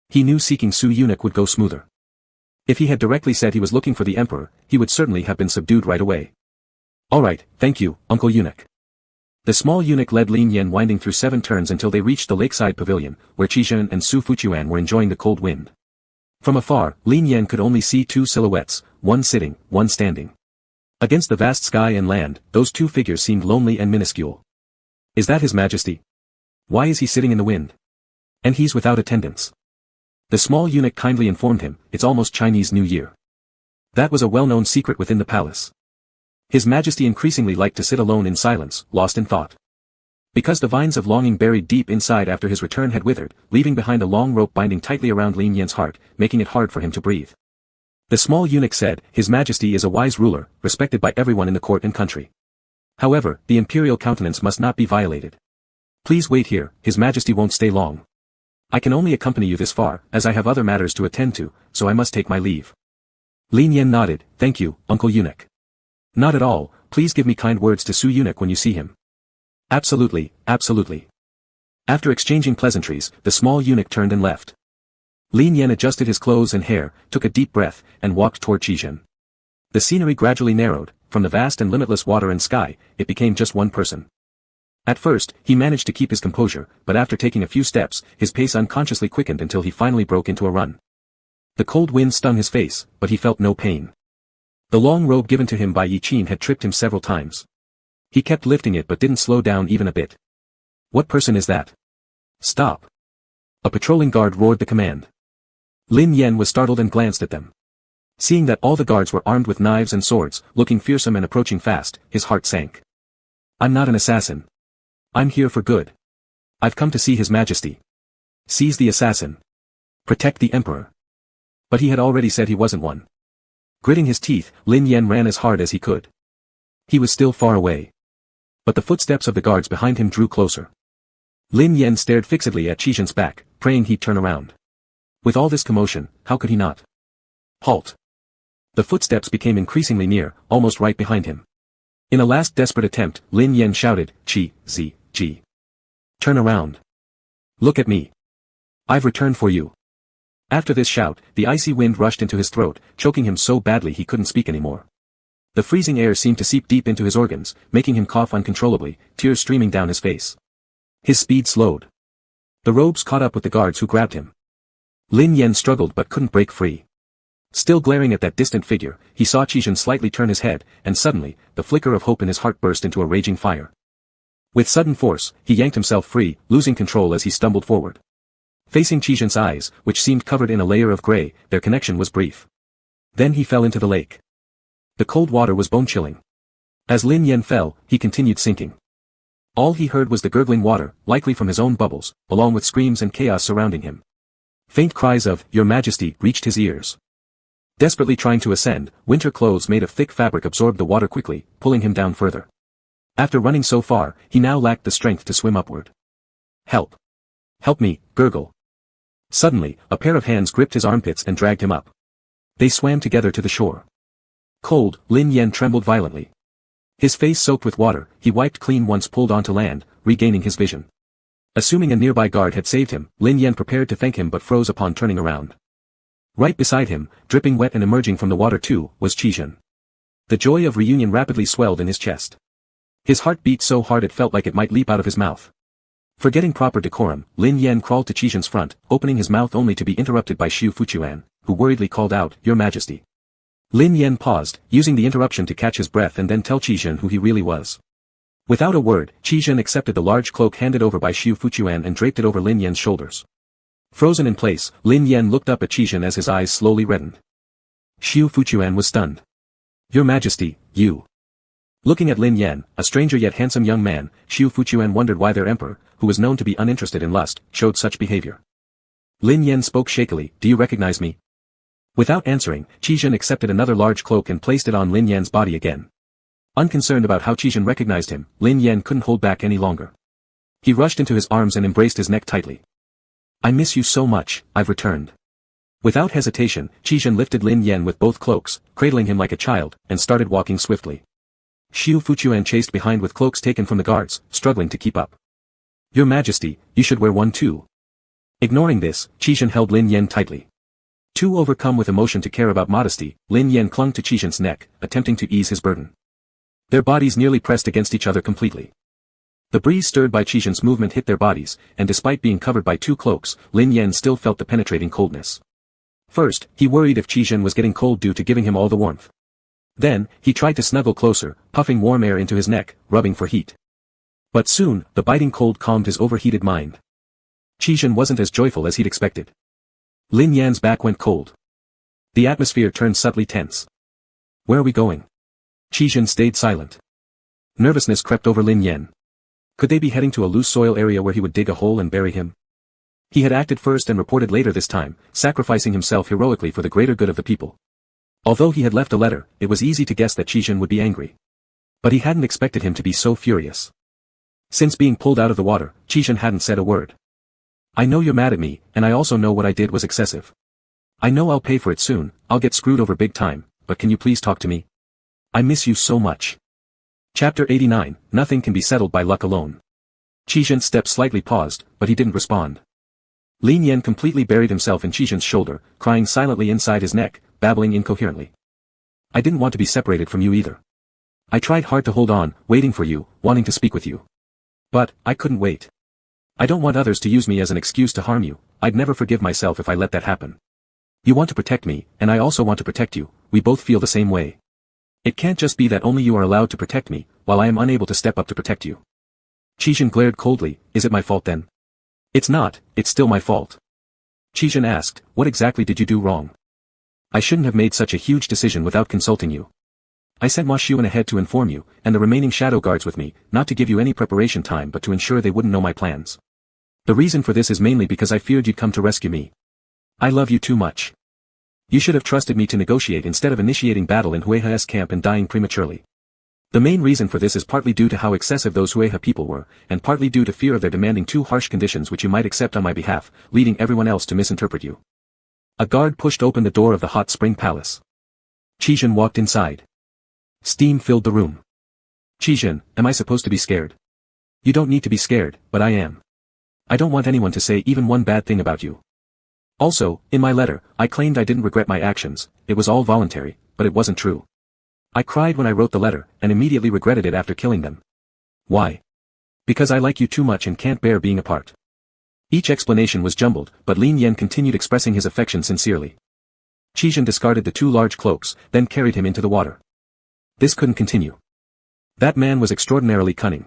He knew seeking Su Eunuch would go smoother. If he had directly said he was looking for the emperor, he would certainly have been subdued right away. Alright, thank you, Uncle Eunuch. The small eunuch led Lin Yen winding through 7 turns until they reached the lakeside pavilion, where Qizhen and Su Fuchuan were enjoying the cold wind. From afar, Lin Yen could only see 2 silhouettes, one sitting, one standing. Against the vast sky and land, those 2 figures seemed lonely and minuscule. Is that His Majesty? Why is he sitting in the wind? And he's without attendants. The small eunuch kindly informed him, it's almost Chinese New Year. That was a well-known secret within the palace. His Majesty increasingly liked to sit alone in silence, lost in thought. Because the vines of longing buried deep inside after his return had withered, leaving behind a long rope binding tightly around Lin Yen's heart, making it hard for him to breathe. The small eunuch said, His Majesty is a wise ruler, respected by everyone in the court and country. However, the imperial countenance must not be violated. Please wait here, His Majesty won't stay long. I can only accompany you this far, as I have other matters to attend to, so I must take my leave. Lin Yen nodded, thank you, Uncle Eunuch. Not at all, please give me kind words to Su Eunuch when you see him. Absolutely, absolutely. After exchanging pleasantries, the small eunuch turned and left. Lin Yen adjusted his clothes and hair, took a deep breath, and walked toward Qizhen. The scenery gradually narrowed, from the vast and limitless water and sky, it became just one person. At first, he managed to keep his composure, but after taking a few steps, his pace unconsciously quickened until he finally broke into a run. The cold wind stung his face, but he felt no pain. The long robe given to him by Yi Qin had tripped him several times. He kept lifting it but didn't slow down even a bit. What person is that? Stop. A patrolling guard roared the command. Lin Yen was startled and glanced at them. Seeing that all the guards were armed with knives and swords, looking fearsome and approaching fast, his heart sank. I'm not an assassin. I'm here for good. I've come to see His Majesty. Seize the assassin. Protect the emperor. But he had already said he wasn't one. Gritting his teeth, Lin Yen ran as hard as he could. He was still far away. But the footsteps of the guards behind him drew closer. Lin Yen stared fixedly at Qizhen's back, praying he'd turn around. With all this commotion, how could he not? Halt. The footsteps became increasingly near, almost right behind him. In a last desperate attempt, Lin Yen shouted, Qi. Turn around. Look at me. I've returned for you. After this shout, the icy wind rushed into his throat, choking him so badly he couldn't speak anymore. The freezing air seemed to seep deep into his organs, making him cough uncontrollably, tears streaming down his face. His speed slowed. The robes caught up with the guards who grabbed him. Lin Yen struggled but couldn't break free. Still glaring at that distant figure, he saw Qizhen slightly turn his head, and suddenly, the flicker of hope in his heart burst into a raging fire. With sudden force, he yanked himself free, losing control as he stumbled forward. Facing Qizhen's eyes, which seemed covered in a layer of gray, their connection was brief. Then he fell into the lake. The cold water was bone-chilling. As Lin Yen fell, he continued sinking. All he heard was the gurgling water, likely from his own bubbles, along with screams and chaos surrounding him. Faint cries of, Your Majesty, reached his ears. Desperately trying to ascend, winter clothes made of thick fabric absorbed the water quickly, pulling him down further. After running so far, he now lacked the strength to swim upward. Help. Help me, gurgle. Suddenly, a pair of hands gripped his armpits and dragged him up. They swam together to the shore. Cold, Lin Yen trembled violently. His face soaked with water, he wiped clean once pulled onto land, regaining his vision. Assuming a nearby guard had saved him, Lin Yan prepared to thank him but froze upon turning around. Right beside him, dripping wet and emerging from the water too, was Qizhen. The joy of reunion rapidly swelled in his chest. His heart beat so hard it felt like it might leap out of his mouth. Forgetting proper decorum, Lin Yan crawled to Qizhen's front, opening his mouth only to be interrupted by Xiu Fuquan, who worriedly called out, "Your Majesty." Lin Yan paused, using the interruption to catch his breath and then tell Qizhen who he really was. Without a word, Qizhen accepted the large cloak handed over by Xiu Fuquan and draped it over Lin Yan's shoulders. Frozen in place, Lin Yan looked up at Qizhen as his eyes slowly reddened. Xiu Fuquan was stunned. "Your Majesty, you." Looking at Lin Yan, a stranger yet handsome young man, Xiu Fuquan wondered why their emperor, who was known to be uninterested in lust, showed such behavior. Lin Yan spoke shakily, "Do you recognize me?" Without answering, Qizhen accepted another large cloak and placed it on Lin Yan's body again. Unconcerned about how Qizhen recognized him, Lin Yan couldn't hold back any longer. He rushed into his arms and embraced his neck tightly. "I miss you so much, I've returned." Without hesitation, Qizhen lifted Lin Yan with both cloaks, cradling him like a child, and started walking swiftly. Xiu Fuquan chased behind with cloaks taken from the guards, struggling to keep up. "Your Majesty, you should wear one too." Ignoring this, Qizhen held Lin Yan tightly. Too overcome with emotion to care about modesty, Lin Yan clung to Qizhen's neck, attempting to ease his burden. Their bodies nearly pressed against each other completely. The breeze stirred by Qizhen's movement hit their bodies, and despite being covered by two cloaks, Lin Yan still felt the penetrating coldness. First, he worried if Qizhen was getting cold due to giving him all the warmth. Then, he tried to snuggle closer, puffing warm air into his neck, rubbing for heat. But soon, the biting cold calmed his overheated mind. Qizhen wasn't as joyful as he'd expected. Lin Yan's back went cold. The atmosphere turned subtly tense. "Where are we going?" Qizhen stayed silent. Nervousness crept over Lin Yan. Could they be heading to a loose soil area where he would dig a hole and bury him? He had acted first and reported later this time, sacrificing himself heroically for the greater good of the people. Although he had left a letter, it was easy to guess that Qizhen would be angry. But he hadn't expected him to be so furious. Since being pulled out of the water, Qizhen hadn't said a word. "I know you're mad at me, and I also know what I did was excessive. I know I'll pay for it soon, I'll get screwed over big time, but can you please talk to me? I miss you so much." Chapter 89, Nothing Can Be Settled by Luck Alone. Qizhen's step slightly paused, but he didn't respond. Lin Yan completely buried himself in Qizhen's shoulder, crying silently inside his neck, babbling incoherently. "I didn't want to be separated from you either. I tried hard to hold on, waiting for you, wanting to speak with you. But, I couldn't wait. I don't want others to use me as an excuse to harm you, I'd never forgive myself if I let that happen. You want to protect me, and I also want to protect you, we both feel the same way. It can't just be that only you are allowed to protect me, while I am unable to step up to protect you." Qizhen glared coldly, "Is it my fault then?" "It's not, it's still my fault." Qizhen asked, "What exactly did you do wrong?" "I shouldn't have made such a huge decision without consulting you. I sent Ma Xuan ahead to inform you, and the remaining shadow guards with me, not to give you any preparation time but to ensure they wouldn't know my plans. The reason for this is mainly because I feared you'd come to rescue me. I love you too much. You should have trusted me to negotiate instead of initiating battle in Hueha's camp and dying prematurely. The main reason for this is partly due to how excessive those Hueha people were, and partly due to fear of their demanding too harsh conditions which you might accept on my behalf, leading everyone else to misinterpret you." A guard pushed open the door of the hot spring palace. Qizhen walked inside. Steam filled the room. "Qizhen, am I supposed to be scared?" "You don't need to be scared, but I am. I don't want anyone to say even one bad thing about you. Also, in my letter, I claimed I didn't regret my actions, it was all voluntary, but it wasn't true. I cried when I wrote the letter, and immediately regretted it after killing them. Why? Because I like you too much and can't bear being apart." Each explanation was jumbled, but Lin Yan continued expressing his affection sincerely. Qizhen discarded the two large cloaks, then carried him into the water. This couldn't continue. That man was extraordinarily cunning.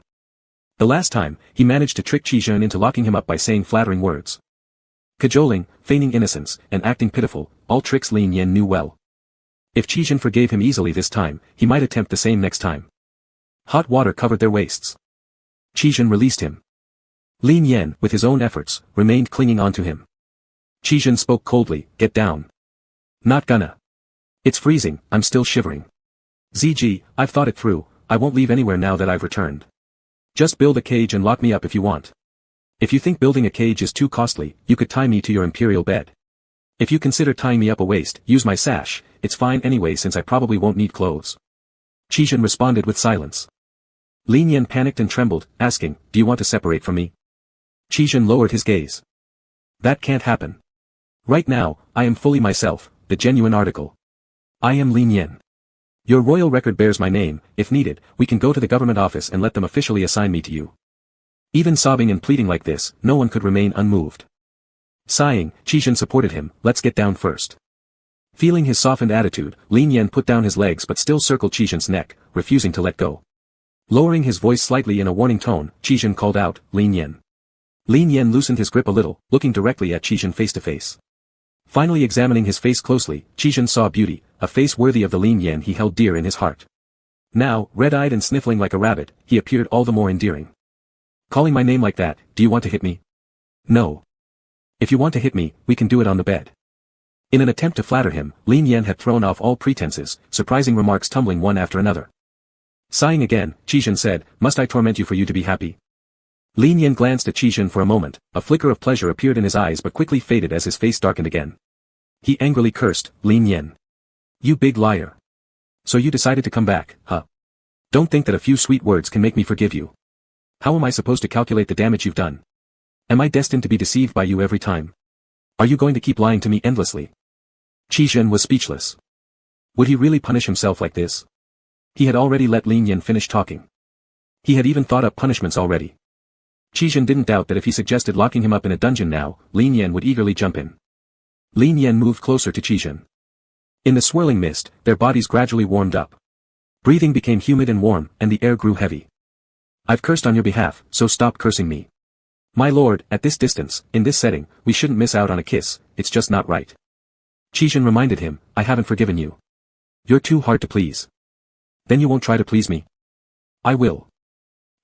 The last time, he managed to trick Qizhen into locking him up by saying flattering words. Cajoling, feigning innocence, and acting pitiful, all tricks Lin Yan knew well. If Qizhen forgave him easily this time, he might attempt the same next time. Hot water covered their waists. Qizhen released him. Lin Yan, with his own efforts, remained clinging onto him. Qizhen spoke coldly, "Get down." "Not gonna. It's freezing, I'm still shivering. ZG, I've thought it through, I won't leave anywhere now that I've returned. Just build a cage and lock me up if you want. If you think building a cage is too costly, you could tie me to your imperial bed. If you consider tying me up a waist, use my sash, it's fine anyway since I probably won't need clothes." Qizhen responded with silence. Lin Yan panicked and trembled, asking, "Do you want to separate from me?" Qizhen lowered his gaze. That can't happen. Right now, I am fully myself, the genuine article. I am Lin Yan. Your royal record bears my name. If needed, we can go to the government office and let them officially assign me to you. Even sobbing and pleading like this, no one could remain unmoved. Sighing, Qizhen supported him. Let's get down first. Feeling his softened attitude, Lin Yan put down his legs but still circled Qizhen's neck, refusing to let go. Lowering his voice slightly in a warning tone, Qizhen called out, Lin Yan. Lin Yan loosened his grip a little, looking directly at Qizhen face to face. Finally examining his face closely, Qizhen saw beauty, a face worthy of the Lin Yan he held dear in his heart. Now, red-eyed and sniffling like a rabbit, he appeared all the more endearing. Calling my name like that, do you want to hit me? No. If you want to hit me, we can do it on the bed. In an attempt to flatter him, Lin Yan had thrown off all pretenses, surprising remarks tumbling one after another. Sighing again, Qizhen said, must I torment you for you to be happy? Lin Yan glanced at Qizhen for a moment, a flicker of pleasure appeared in his eyes but quickly faded as his face darkened again. He angrily cursed, Lin Yan. You big liar. So you decided to come back, huh? Don't think that a few sweet words can make me forgive you. How am I supposed to calculate the damage you've done? Am I destined to be deceived by you every time? Are you going to keep lying to me endlessly? Qizhen was speechless. Would he really punish himself like this? He had already let Lin Yan finish talking. He had even thought up punishments already. Qizhen didn't doubt that if he suggested locking him up in a dungeon now, Lin Yan would eagerly jump in. Lin Yan moved closer to Qizhen. In the swirling mist, their bodies gradually warmed up. Breathing became humid and warm, and the air grew heavy. I've cursed on your behalf, so stop cursing me. My lord, at this distance, in this setting, we shouldn't miss out on a kiss, it's just not right. Qizhen reminded him, I haven't forgiven you. You're too hard to please. Then you won't try to please me? I will.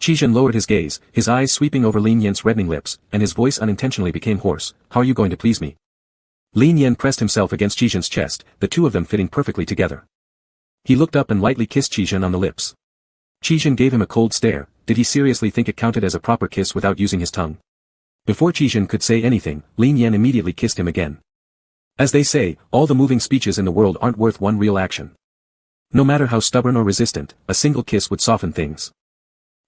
Qizhen lowered his gaze, his eyes sweeping over Lin Yan's reddening lips, and his voice unintentionally became hoarse. How are you going to please me? Lin Yan pressed himself against Qizhen's chest, the two of them fitting perfectly together. He looked up and lightly kissed Qizhen on the lips. Qizhen gave him a cold stare. Did he seriously think it counted as a proper kiss without using his tongue? Before Qizhen could say anything, Lin Yan immediately kissed him again. As they say, all the moving speeches in the world aren't worth one real action. No matter how stubborn or resistant, a single kiss would soften things.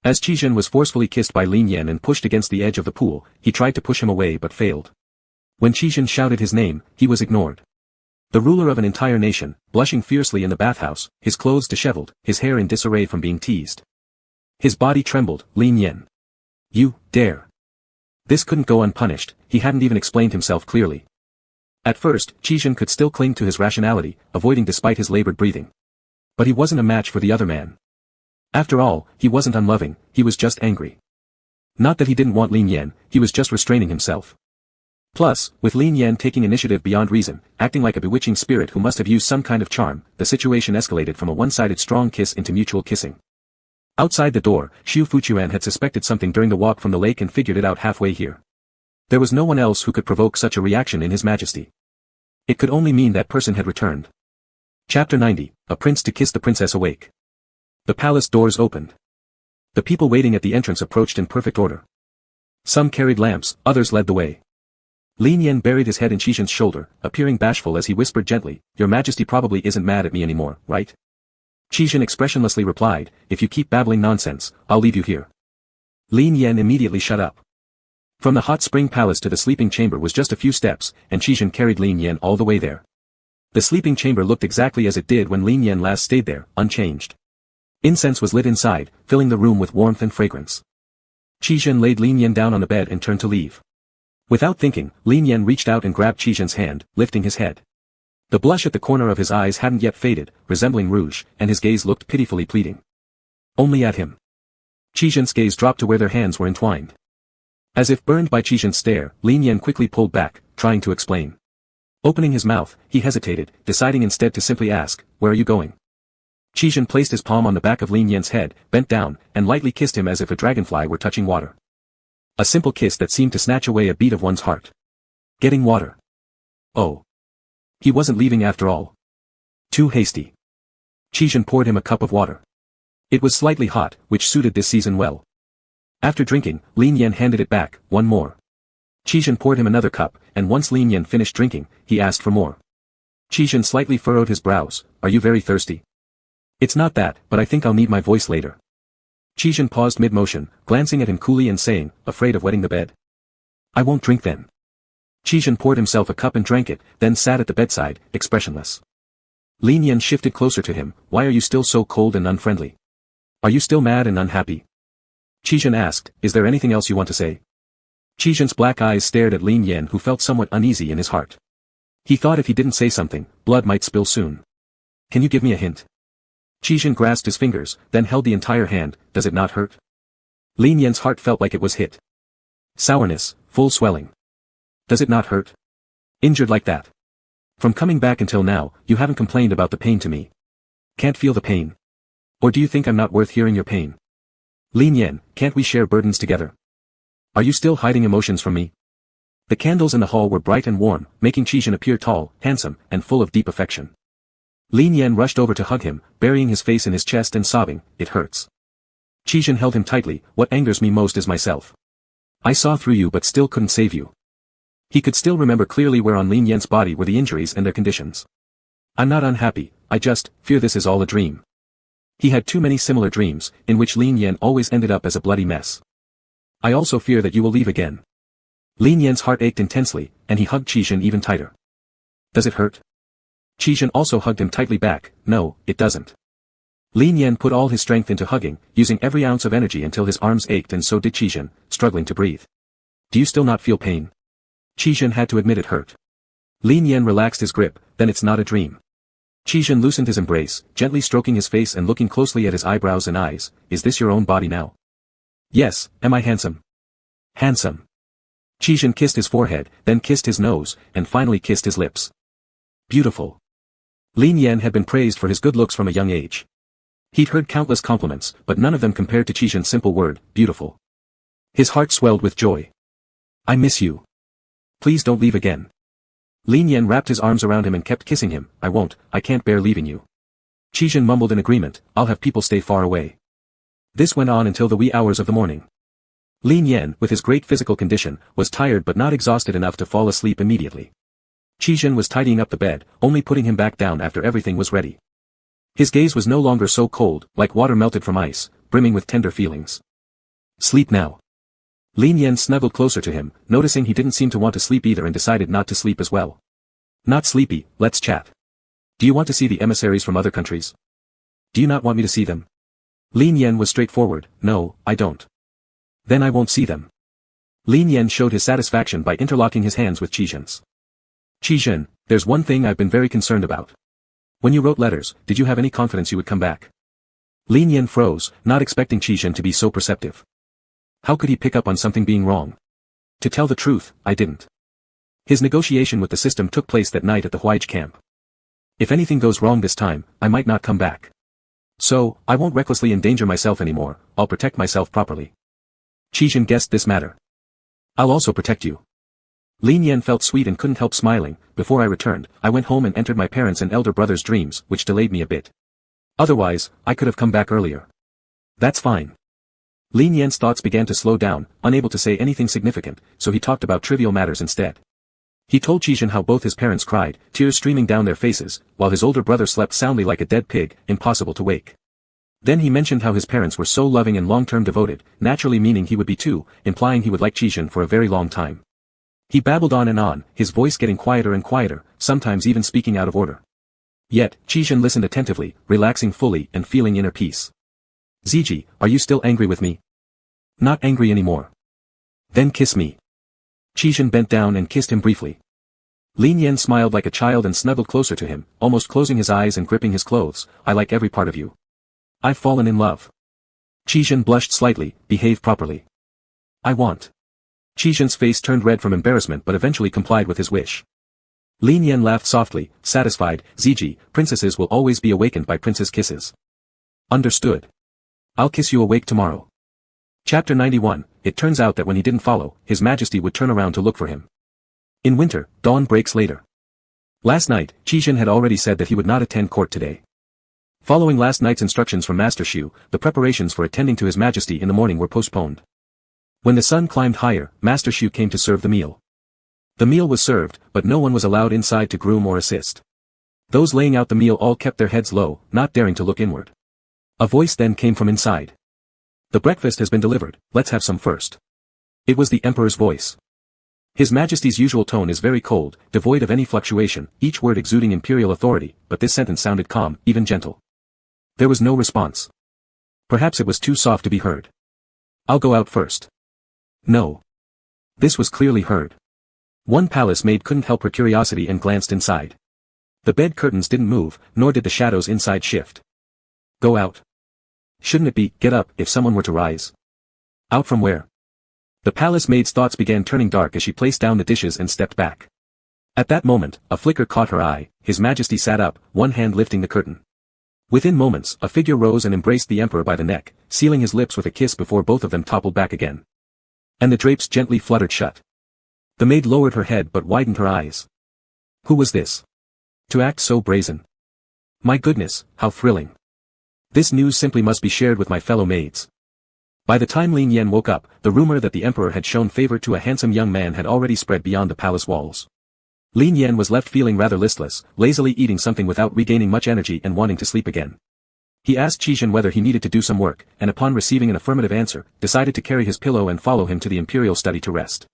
As Qizhen was forcefully kissed by Lin Yan and pushed against the edge of the pool, he tried to push him away but failed. When Qizhen shouted his name, he was ignored. The ruler of an entire nation, blushing fiercely in the bathhouse, his clothes disheveled, his hair in disarray from being teased. His body trembled. Lin Yan. You dare. This couldn't go unpunished, he hadn't even explained himself clearly. At first, Qizhen could still cling to his rationality, avoiding despite his labored breathing. But he wasn't a match for the other man. After all, he wasn't unloving, he was just angry. Not that he didn't want Lin Yan, he was just restraining himself. Plus, with Lin Yan taking initiative beyond reason, acting like a bewitching spirit who must have used some kind of charm, the situation escalated from a one-sided strong kiss into mutual kissing. Outside the door, Xu Fuquan had suspected something during the walk from the lake and figured it out halfway here. There was no one else who could provoke such a reaction in His Majesty. It could only mean that person had returned. Chapter 90, A Prince to Kiss the Princess Awake. The palace doors opened. The people waiting at the entrance approached in perfect order. Some carried lamps, others led the way. Lin Yan buried his head in Qizhen's shoulder, appearing bashful as he whispered gently, Your Majesty probably isn't mad at me anymore, right? Qizhen expressionlessly replied, If you keep babbling nonsense, I'll leave you here. Lin Yan immediately shut up. From the hot spring palace to the sleeping chamber was just a few steps, and Qizhen carried Lin Yan all the way there. The sleeping chamber looked exactly as it did when Lin Yan last stayed there, unchanged. Incense was lit inside, filling the room with warmth and fragrance. Qizhen laid Lin Yan down on the bed and turned to leave. Without thinking, Lin Yan reached out and grabbed Qizhen's hand, lifting his head. The blush at the corner of his eyes hadn't yet faded, resembling rouge, and his gaze looked pitifully pleading. Only at him. Qizhen's gaze dropped to where their hands were entwined. As if burned by Qizhen's stare, Lin Yan quickly pulled back, trying to explain. Opening his mouth, he hesitated, deciding instead to simply ask, Where are you going? Qizhen placed his palm on the back of Lin Yan's head, bent down, and lightly kissed him as if a dragonfly were touching water. A simple kiss that seemed to snatch away a beat of one's heart. Getting water. Oh. He wasn't leaving after all. Too hasty. Qizhen poured him a cup of water. It was slightly hot, which suited this season well. After drinking, Lin Yan handed it back, one more. Qizhen poured him another cup, and once Lin Yan finished drinking, he asked for more. Qizhen slightly furrowed his brows. Are you very thirsty? It's not that, but I think I'll need my voice later. Qizhen paused mid-motion, glancing at him coolly and saying, Afraid of wetting the bed? I won't drink then. Qizhen poured himself a cup and drank it, then sat at the bedside, expressionless. Lin Yan shifted closer to him. Why are you still so cold and unfriendly? Are you still mad and unhappy? Qizhen asked, is there anything else you want to say? Qizhen's black eyes stared at Lin Yan, who felt somewhat uneasy in his heart. He thought if he didn't say something, blood might spill soon. Can you give me a hint? Qizhen grasped his fingers, then held the entire hand. Does it not hurt? Lin Yan's heart felt like it was hit. Sourness, full swelling. Does it not hurt? Injured like that. From coming back until now, you haven't complained about the pain to me. Can't feel the pain. Or do you think I'm not worth hearing your pain? Lin Yan, can't we share burdens together? Are you still hiding emotions from me? The candles in the hall were bright and warm, making Qizhen appear tall, handsome, and full of deep affection. Lin Yan rushed over to hug him, burying his face in his chest and sobbing, it hurts. Qizhen held him tightly. What angers me most is myself. I saw through you but still couldn't save you. He could still remember clearly where on Lin Yan's body were the injuries and their conditions. I'm not unhappy, I just fear this is all a dream. He had too many similar dreams, in which Lin Yan always ended up as a bloody mess. I also fear that you will leave again. Lin Yan's heart ached intensely, and he hugged Qizhen even tighter. Does it hurt? Qizhen also hugged him tightly back. No, it doesn't. Lin Yan put all his strength into hugging, using every ounce of energy until his arms ached, and so did Qizhen, struggling to breathe. Do you still not feel pain? Qizhen had to admit it hurt. Lin Yan relaxed his grip. Then it's not a dream. Qizhen loosened his embrace, gently stroking his face and looking closely at his eyebrows and eyes. Is this your own body now? Yes. Am I handsome? Handsome. Qizhen kissed his forehead, then kissed his nose, and finally kissed his lips. Beautiful. Lin Yan had been praised for his good looks from a young age. He'd heard countless compliments, but none of them compared to Qizhen's simple word, beautiful. His heart swelled with joy. I miss you. Please don't leave again. Lin Yan wrapped his arms around him and kept kissing him. I won't, I can't bear leaving you. Qizhen mumbled in agreement, I'll have people stay far away. This went on until the wee hours of the morning. Lin Yan, with his great physical condition, was tired but not exhausted enough to fall asleep immediately. Qizhen was tidying up the bed, only putting him back down after everything was ready. His gaze was no longer so cold, like water melted from ice, brimming with tender feelings. Sleep now. Lin Yan snuggled closer to him, noticing he didn't seem to want to sleep either, and decided not to sleep as well. Not sleepy, let's chat. Do you want to see the emissaries from other countries? Do you not want me to see them? Lin Yan was straightforward. No, I don't. Then I won't see them. Lin Yan showed his satisfaction by interlocking his hands with Qizhen's. Qizhen, there's one thing I've been very concerned about. When you wrote letters, did you have any confidence you would come back? Lin Yan froze, not expecting Qizhen to be so perceptive. How could he pick up on something being wrong? To tell the truth, I didn't. His negotiation with the system took place that night at the Huij camp. If anything goes wrong this time, I might not come back. So, I won't recklessly endanger myself anymore, I'll protect myself properly. Qizhen guessed this matter. I'll also protect you. Lin Yan felt sweet and couldn't help smiling. Before I returned, I went home and entered my parents' and elder brother's dreams, which delayed me a bit. Otherwise, I could have come back earlier. That's fine. Lin Yan's thoughts began to slow down, unable to say anything significant, so he talked about trivial matters instead. He told Qizhen how both his parents cried, tears streaming down their faces, while his older brother slept soundly like a dead pig, impossible to wake. Then he mentioned how his parents were so loving and long-term devoted, naturally meaning he would be too, implying he would like Qizhen for a very long time. He babbled on, his voice getting quieter and quieter, sometimes even speaking out of order. Yet, Qizhen listened attentively, relaxing fully and feeling inner peace. Ziji, are you still angry with me? Not angry anymore. Then kiss me. Qizhen bent down and kissed him briefly. Lin Yan smiled like a child and snuggled closer to him, almost closing his eyes and gripping his clothes. I like every part of you. I've fallen in love. Qizhen blushed slightly. Behave properly. I want. Qizhen's face turned red from embarrassment but eventually complied with his wish. Lin Yan laughed softly, satisfied. Ziji, princesses will always be awakened by princess kisses. Understood. I'll kiss you awake tomorrow. Chapter 91, it turns out that when he didn't follow, His Majesty would turn around to look for him. In winter, dawn breaks later. Last night, Qizhen had already said that he would not attend court today. Following last night's instructions from Master Xu, the preparations for attending to His Majesty in the morning were postponed. When the sun climbed higher, Master Xu came to serve the meal. The meal was served, but no one was allowed inside to groom or assist. Those laying out the meal all kept their heads low, not daring to look inward. A voice then came from inside. The breakfast has been delivered, let's have some first. It was the Emperor's voice. His Majesty's usual tone is very cold, devoid of any fluctuation, each word exuding imperial authority, but this sentence sounded calm, even gentle. There was no response. Perhaps it was too soft to be heard. I'll go out first. No. This was clearly heard. One palace maid couldn't help her curiosity and glanced inside. The bed curtains didn't move, nor did the shadows inside shift. Go out. Shouldn't it be, get up, if someone were to rise? Out from where? The palace maid's thoughts began turning dark as she placed down the dishes and stepped back. At that moment, a flicker caught her eye. His Majesty sat up, one hand lifting the curtain. Within moments, a figure rose and embraced the emperor by the neck, sealing his lips with a kiss before both of them toppled back again. And the drapes gently fluttered shut. The maid lowered her head but widened her eyes. Who was this? To act so brazen. My goodness, how thrilling. This news simply must be shared with my fellow maids. By the time Lin Yan woke up, the rumor that the emperor had shown favor to a handsome young man had already spread beyond the palace walls. Lin Yan was left feeling rather listless, lazily eating something without regaining much energy and wanting to sleep again. He asked Qizhen whether he needed to do some work, and upon receiving an affirmative answer, decided to carry his pillow and follow him to the imperial study to rest.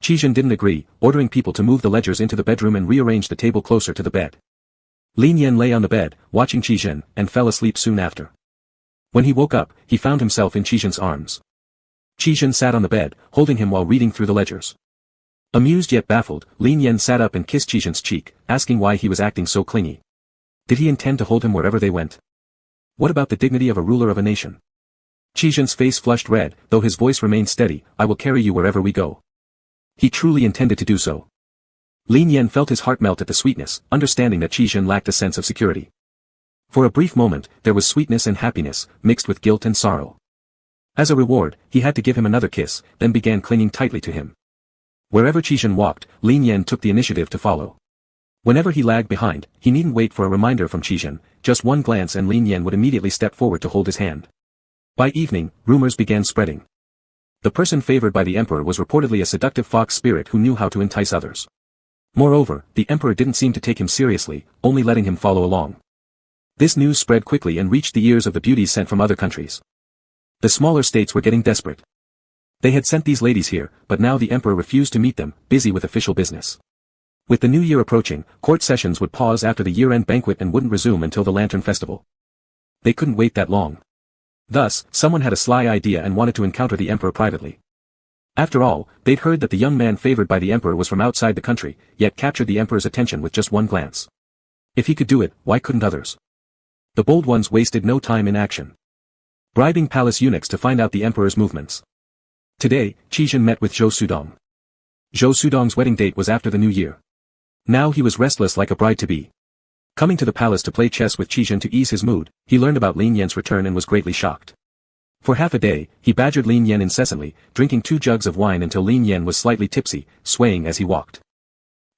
Qizhen didn't agree, ordering people to move the ledgers into the bedroom and rearrange the table closer to the bed. Lin Yan lay on the bed, watching Qizhen, and fell asleep soon after. When he woke up, he found himself in Qizhen's arms. Qizhen sat on the bed, holding him while reading through the ledgers. Amused yet baffled, Lin Yan sat up and kissed Qizhen's cheek, asking why he was acting so clingy. Did he intend to hold him wherever they went? What about the dignity of a ruler of a nation? Qizhen's face flushed red, though his voice remained steady. I will carry you wherever we go. He truly intended to do so. Lin Yan felt his heart melt at the sweetness, understanding that Qizhen lacked a sense of security. For a brief moment, there was sweetness and happiness, mixed with guilt and sorrow. As a reward, he had to give him another kiss, then began clinging tightly to him. Wherever Qizhen walked, Lin Yan took the initiative to follow. Whenever he lagged behind, he needn't wait for a reminder from Qizhen, just one glance and Lin Yan would immediately step forward to hold his hand. By evening, rumors began spreading. The person favored by the emperor was reportedly a seductive fox spirit who knew how to entice others. Moreover, the emperor didn't seem to take him seriously, only letting him follow along. This news spread quickly and reached the ears of the beauties sent from other countries. The smaller states were getting desperate. They had sent these ladies here, but now the emperor refused to meet them, busy with official business. With the new year approaching, court sessions would pause after the year-end banquet and wouldn't resume until the Lantern Festival. They couldn't wait that long. Thus, someone had a sly idea and wanted to encounter the emperor privately. After all, they'd heard that the young man favored by the emperor was from outside the country, yet captured the emperor's attention with just one glance. If he could do it, why couldn't others? The bold ones wasted no time in action. Bribing palace eunuchs to find out the emperor's movements. Today, Qizhen met with Zhou Sudong. Zhou Sudong's wedding date was after the new year. Now he was restless like a bride-to-be. Coming to the palace to play chess with Qizhen to ease his mood, he learned about Lin Yan's return and was greatly shocked. For half a day, he badgered Lin Yan incessantly, drinking 2 jugs of wine until Lin Yan was slightly tipsy, swaying as he walked.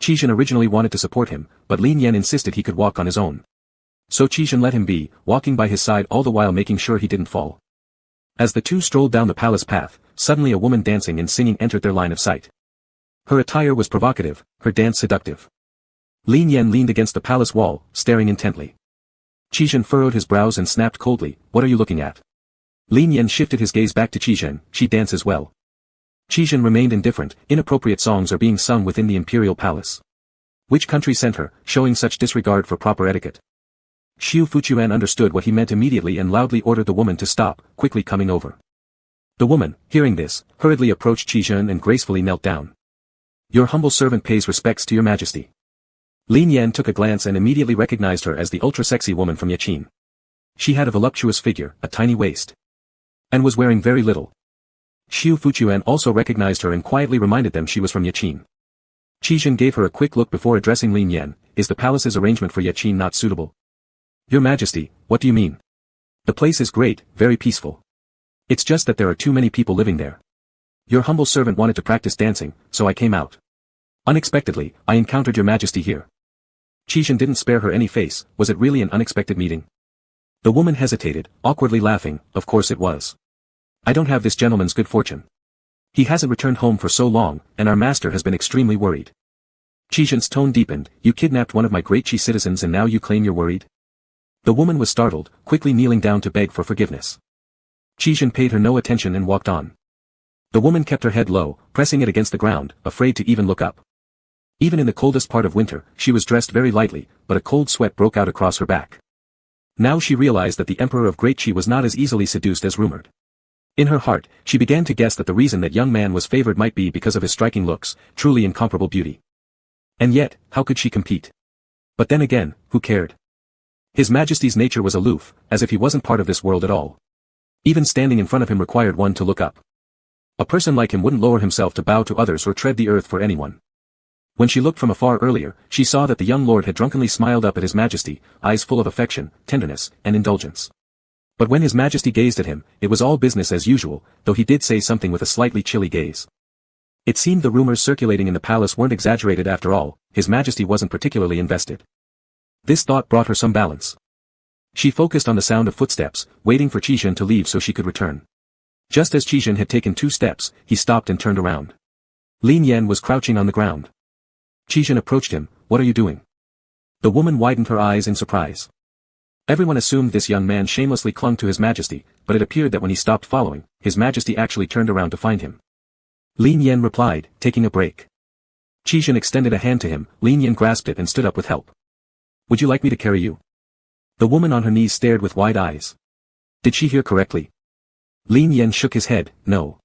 Qizhen originally wanted to support him, but Lin Yan insisted he could walk on his own. So Qizhen let him be, walking by his side all the while making sure he didn't fall. As the two strolled down the palace path, suddenly a woman dancing and singing entered their line of sight. Her attire was provocative, her dance seductive. Lin Yan leaned against the palace wall, staring intently. Qizhen furrowed his brows and snapped coldly, "What are you looking at?" Lin Yan shifted his gaze back to Qizhen, "She dances well." Qizhen remained indifferent. Inappropriate songs are being sung within the imperial palace. Which country sent her, showing such disregard for proper etiquette? Xiu Fuchuan understood what he meant immediately and loudly ordered the woman to stop, quickly coming over. The woman, hearing this, hurriedly approached Qizhen and gracefully knelt down. "Your humble servant pays respects to your majesty." Lin Yan took a glance and immediately recognized her as the ultra-sexy woman from Yaqin. She had a voluptuous figure, a tiny waist, and was wearing very little. Xiu Fuchuan also recognized her and quietly reminded them she was from Yaqin. Qizhen gave her a quick look before addressing Lin Yan. "Is the palace's arrangement for Yaqin not suitable?" "Your Majesty, what do you mean?" "The place is great, very peaceful. It's just that there are too many people living there. Your humble servant wanted to practice dancing, so I came out. Unexpectedly, I encountered your Majesty here." Qizhen didn't spare her any face. Was it really an unexpected meeting? The woman hesitated, awkwardly laughing. "Of course it was. I don't have this gentleman's good fortune. He hasn't returned home for so long, and our master has been extremely worried." Qizhen's tone deepened. "You kidnapped one of my great Qi citizens and now you claim you're worried?" The woman was startled, quickly kneeling down to beg for forgiveness. Qizhen paid her no attention and walked on. The woman kept her head low, pressing it against the ground, afraid to even look up. Even in the coldest part of winter, she was dressed very lightly, but a cold sweat broke out across her back. Now she realized that the Emperor of Great Qi was not as easily seduced as rumored. In her heart, she began to guess that the reason that young man was favored might be because of his striking looks, truly incomparable beauty. And yet, how could she compete? But then again, who cared? His Majesty's nature was aloof, as if he wasn't part of this world at all. Even standing in front of him required one to look up. A person like him wouldn't lower himself to bow to others or tread the earth for anyone. When she looked from afar earlier, she saw that the young lord had drunkenly smiled up at His Majesty, eyes full of affection, tenderness, and indulgence. But when His Majesty gazed at him, it was all business as usual, though he did say something with a slightly chilly gaze. It seemed the rumors circulating in the palace weren't exaggerated after all, His Majesty wasn't particularly invested. This thought brought her some balance. She focused on the sound of footsteps, waiting for Qizhen to leave so she could return. Just as Qizhen had taken 2 steps, he stopped and turned around. Lin Yan was crouching on the ground. Qizhen approached him. "What are you doing?" The woman widened her eyes in surprise. Everyone assumed this young man shamelessly clung to His Majesty, but it appeared that when he stopped following, His Majesty actually turned around to find him. Lin Yan replied, taking a break. Qizhen extended a hand to him, Lin Yan grasped it and stood up with help. "Would you like me to carry you?" The woman on her knees stared with wide eyes. Did she hear correctly? Lin Yan shook his head, no.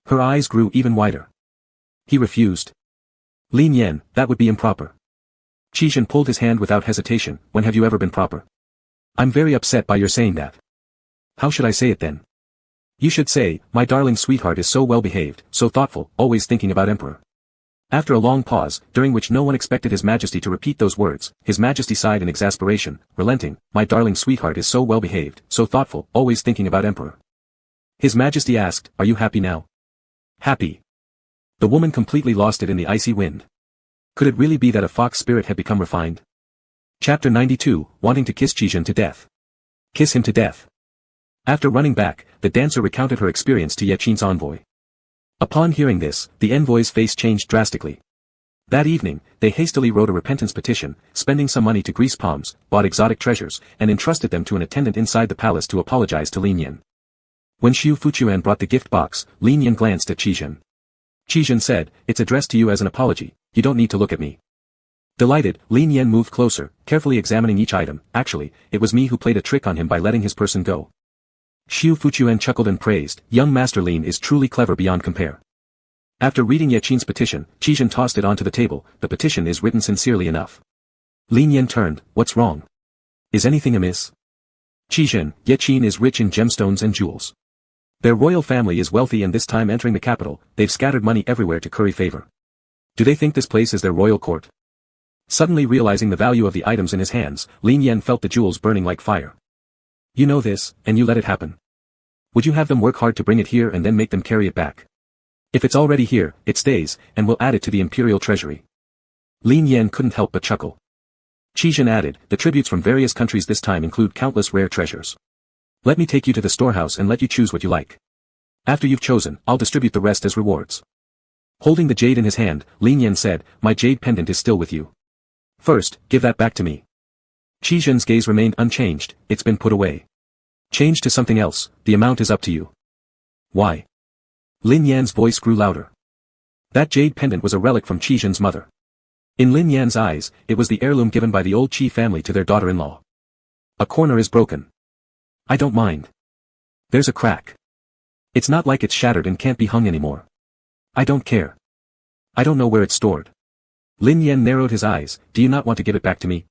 Her eyes grew even wider. He refused. Lin Yan, that would be improper. Qizhen pulled his hand without hesitation. When have you ever been proper? I'm very upset by your saying that. How should I say it then? You should say, my darling sweetheart is so well behaved, so thoughtful, always thinking about Emperor. After a long pause, during which no one expected His Majesty to repeat those words, His Majesty sighed in exasperation, relenting, my darling sweetheart is so well behaved, so thoughtful, always thinking about Emperor. His Majesty asked, are you happy now? Happy. The woman completely lost it in the icy wind. Could it really be that a fox spirit had become refined? Chapter 92, wanting to kiss Qizhen to death. Kiss him to death. After running back, the dancer recounted her experience to Yaqin's envoy. Upon hearing this, the envoy's face changed drastically. That evening, they hastily wrote a repentance petition, spending some money to grease palms, bought exotic treasures, and entrusted them to an attendant inside the palace to apologize to Lin Yan. When Xiu Fuchuan brought the gift box, Lin Yan glanced at Qizhen. Qizhen said, it's addressed to you as an apology, you don't need to look at me. Delighted, Lin Yan moved closer, carefully examining each item. Actually, it was me who played a trick on him by letting his person go. Xiu Fuchuan chuckled and praised, young Master Lin is truly clever beyond compare. After reading Yaqin's petition, Qizhen tossed it onto the table. The petition is written sincerely enough. Lin Yan turned, what's wrong? Is anything amiss? Qizhen, Yaqin is rich in gemstones and jewels. Their royal family is wealthy and this time entering the capital, they've scattered money everywhere to curry favor. Do they think this place is their royal court? Suddenly realizing the value of the items in his hands, Lin Yan felt the jewels burning like fire. You know this, and you let it happen. Would you have them work hard to bring it here and then make them carry it back? If it's already here, it stays, and we'll add it to the imperial treasury. Lin Yan couldn't help but chuckle. Qizhen added, the tributes from various countries this time include countless rare treasures. Let me take you to the storehouse and let you choose what you like. After you've chosen, I'll distribute the rest as rewards. Holding the jade in his hand, Lin Yan said, my jade pendant is still with you. First, give that back to me. Qizhen's gaze remained unchanged, it's been put away. Change to something else, the amount is up to you. Why? Lin Yan's voice grew louder. That jade pendant was a relic from Qizhen's mother. In Lin Yan's eyes, it was the heirloom given by the old Qi family to their daughter-in-law. A corner is broken. I don't mind. There's a crack. It's not like it's shattered and can't be hung anymore. I don't care. I don't know where it's stored. Lin Yan narrowed his eyes, do you not want to give it back to me?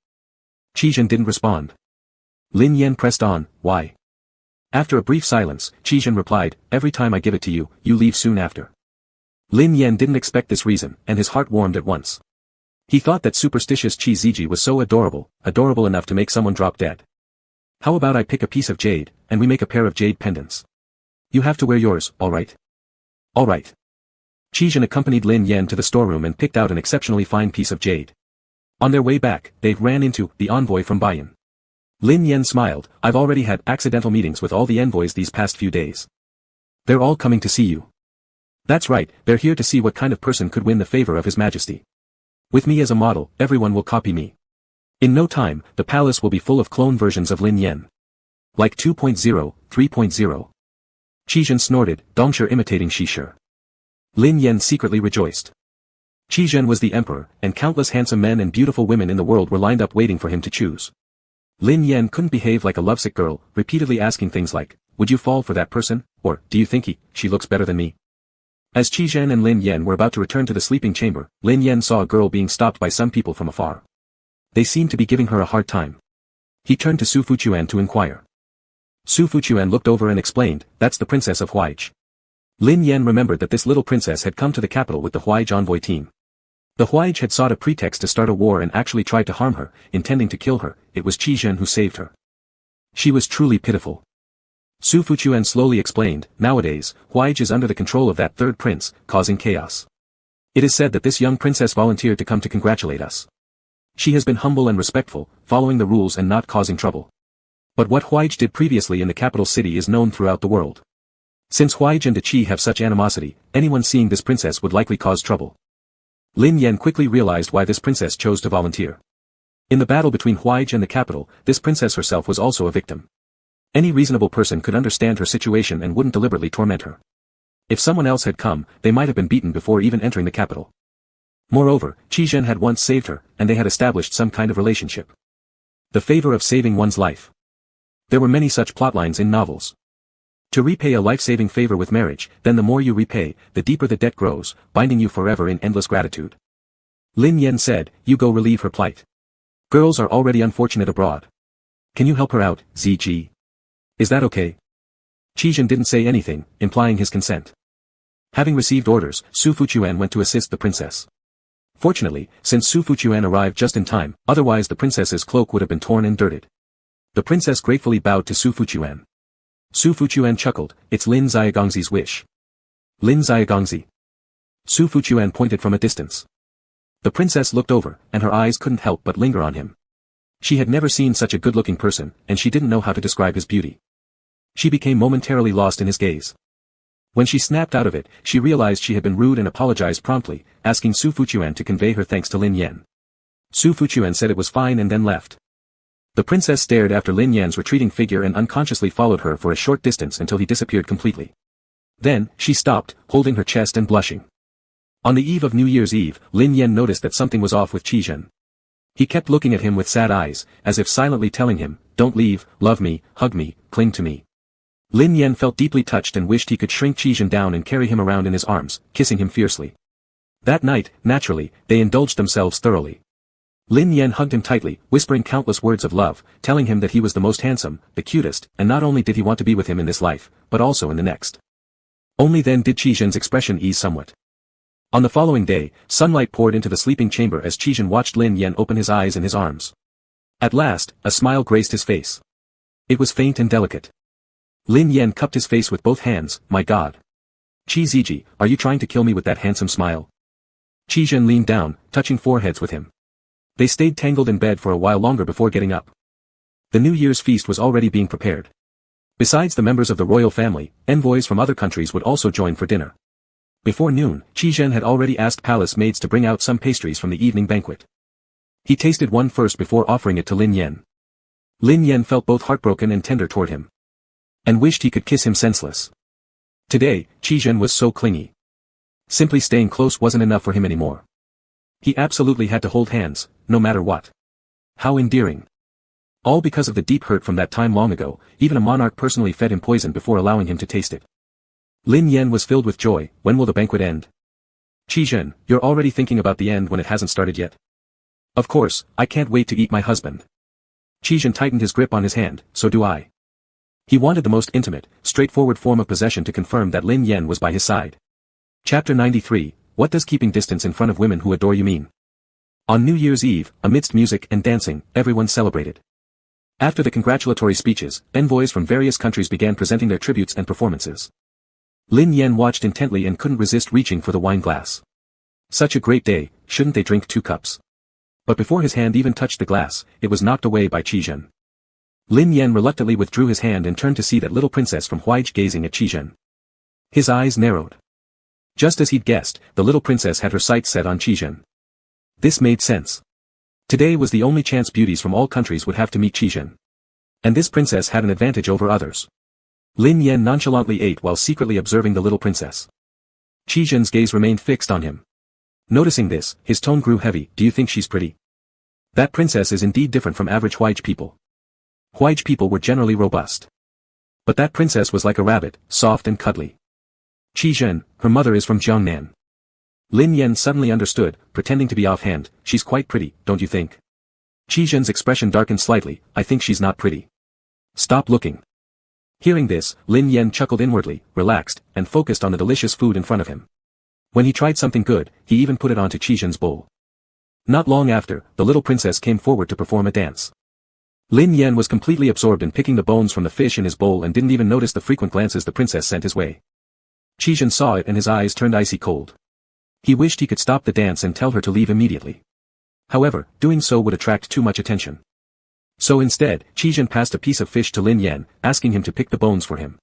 Qizhen didn't respond. Lin Yan pressed on, why? After a brief silence, Qizhen replied, every time I give it to you, you leave soon after. Lin Yan didn't expect this reason, and his heart warmed at once. He thought that superstitious Qi Ziji was so adorable enough to make someone drop dead. How about I pick a piece of jade, and we make a pair of jade pendants? You have to wear yours, alright? Alright. Qizhen accompanied Lin Yan to the storeroom and picked out an exceptionally fine piece of jade. On their way back, they ran into the envoy from Bayan. Lin Yan smiled, I've already had accidental meetings with all the envoys these past few days. They're all coming to see you. That's right, they're here to see what kind of person could win the favor of His Majesty. With me as a model, everyone will copy me. In no time, the palace will be full of clone versions of Lin Yan. Like 2.0, 3.0. Qizhen snorted, Dongsher imitating Shishir. Lin Yan secretly rejoiced. Qi Zhen was the emperor, and countless handsome men and beautiful women in the world were lined up waiting for him to choose. Lin Yan couldn't behave like a lovesick girl, repeatedly asking things like, "Would you fall for that person?" or, "Do you think she looks better than me?" As Qi Zhen and Lin Yan were about to return to the sleeping chamber, Lin Yan saw a girl being stopped by some people from afar. They seemed to be giving her a hard time. He turned to Su Fuquan to inquire. Su Fuquan looked over and explained, "That's the princess of Huaij." Lin Yan remembered that this little princess had come to the capital with the Huaij envoy team. The Huaij had sought a pretext to start a war and actually tried to harm her, intending to kill her. It was Qi Zhen who saved her. She was truly pitiful. Su Fuquan slowly explained, "Nowadays, Huaij is under the control of that third prince, causing chaos. It is said that this young princess volunteered to come to congratulate us. She has been humble and respectful, following the rules and not causing trouble. But what Huaij did previously in the capital city is known throughout the world. Since Huaij and the Qi have such animosity, anyone seeing this princess would likely cause trouble." Lin Yan quickly realized why this princess chose to volunteer. In the battle between Huaij and the capital, this princess herself was also a victim. Any reasonable person could understand her situation and wouldn't deliberately torment her. If someone else had come, they might have been beaten before even entering the capital. Moreover, Qi Zhen had once saved her, and they had established some kind of relationship. The favor of saving one's life. There were many such plotlines in novels. To repay a life-saving favor with marriage, then the more you repay, the deeper the debt grows, binding you forever in endless gratitude. Lin Yan said, "You go relieve her plight. Girls are already unfortunate abroad. Can you help her out, ZG? Is that okay?" Qi Zhen didn't say anything, implying his consent. Having received orders, Su Fuquan went to assist the princess. Fortunately, since Su Fuquan arrived just in time, otherwise the princess's cloak would have been torn and dirted. The princess gratefully bowed to Su Fuquan. Su Fuquan chuckled, "It's Lin Xiaogongzi's wish." "Lin Xiaogongzi?" Su Fuquan pointed from a distance. The princess looked over, and her eyes couldn't help but linger on him. She had never seen such a good-looking person, and she didn't know how to describe his beauty. She became momentarily lost in his gaze. When she snapped out of it, she realized she had been rude and apologized promptly, asking Su Fuquan to convey her thanks to Lin Yan. Su Fuquan said it was fine and then left. The princess stared after Lin Yan's retreating figure and unconsciously followed her for a short distance until he disappeared completely. Then, she stopped, holding her chest and blushing. On the eve of New Year's Eve, Lin Yan noticed that something was off with Qi Zhen. He kept looking at him with sad eyes, as if silently telling him, "Don't leave, love me, hug me, cling to me." Lin Yan felt deeply touched and wished he could shrink Qi Zhen down and carry him around in his arms, kissing him fiercely. That night, naturally, they indulged themselves thoroughly. Lin Yan hugged him tightly, whispering countless words of love, telling him that he was the most handsome, the cutest, and not only did he want to be with him in this life, but also in the next. Only then did Qi Zhen's expression ease somewhat. On the following day, sunlight poured into the sleeping chamber as Qi Zhen watched Lin Yan open his eyes in his arms. At last, a smile graced his face. It was faint and delicate. Lin Yan cupped his face with both hands, "My God. Qi Ziji, are you trying to kill me with that handsome smile?" Qi Zhen leaned down, touching foreheads with him. They stayed tangled in bed for a while longer before getting up. The New Year's feast was already being prepared. Besides the members of the royal family, envoys from other countries would also join for dinner. Before noon, Qi Zhen had already asked palace maids to bring out some pastries from the evening banquet. He tasted one first before offering it to Lin Yan. Lin Yan felt both heartbroken and tender toward him. And wished he could kiss him senseless. Today, Qi Zhen was so clingy. Simply staying close wasn't enough for him anymore. He absolutely had to hold hands, no matter what. How endearing. All because of the deep hurt from that time long ago, even a monarch personally fed him poison before allowing him to taste it. Lin Yan was filled with joy. When will the banquet end? Qi Zhen, you're already thinking about the end when it hasn't started yet. Of course, I can't wait to eat my husband. Qi Zhen tightened his grip on his hand, so do I. He wanted the most intimate, straightforward form of possession to confirm that Lin Yan was by his side. Chapter 93, What does keeping distance in front of women who adore you mean? On New Year's Eve, amidst music and dancing, everyone celebrated. After the congratulatory speeches, envoys from various countries began presenting their tributes and performances. Lin Yan watched intently and couldn't resist reaching for the wine glass. Such a great day, shouldn't they drink 2 cups? But before his hand even touched the glass, it was knocked away by Qi Zhen. Lin Yan reluctantly withdrew his hand and turned to see that little princess from Huaij gazing at Qi Zhen. His eyes narrowed. Just as he'd guessed, the little princess had her sights set on Qi Zhen. This made sense. Today was the only chance beauties from all countries would have to meet Qi Zhen. And this princess had an advantage over others. Lin Yan nonchalantly ate while secretly observing the little princess. Qi Zhen's gaze remained fixed on him. Noticing this, his tone grew heavy. Do you think she's pretty? That princess is indeed different from average Huige people. Huige people were generally robust. But that princess was like a rabbit, soft and cuddly. Qi Zhen, her mother is from Jiangnan. Lin Yan suddenly understood, pretending to be offhand. She's quite pretty, don't you think? Qi Zhen's expression darkened slightly. I think she's not pretty. Stop looking. Hearing this, Lin Yan chuckled inwardly, relaxed, and focused on the delicious food in front of him. When he tried something good, he even put it onto Qi Zhen's bowl. Not long after, the little princess came forward to perform a dance. Lin Yan was completely absorbed in picking the bones from the fish in his bowl and didn't even notice the frequent glances the princess sent his way. Qi Zhen saw it and his eyes turned icy cold. He wished he could stop the dance and tell her to leave immediately. However, doing so would attract too much attention. So instead, Qi Zhen passed a piece of fish to Lin Yan, asking him to pick the bones for him.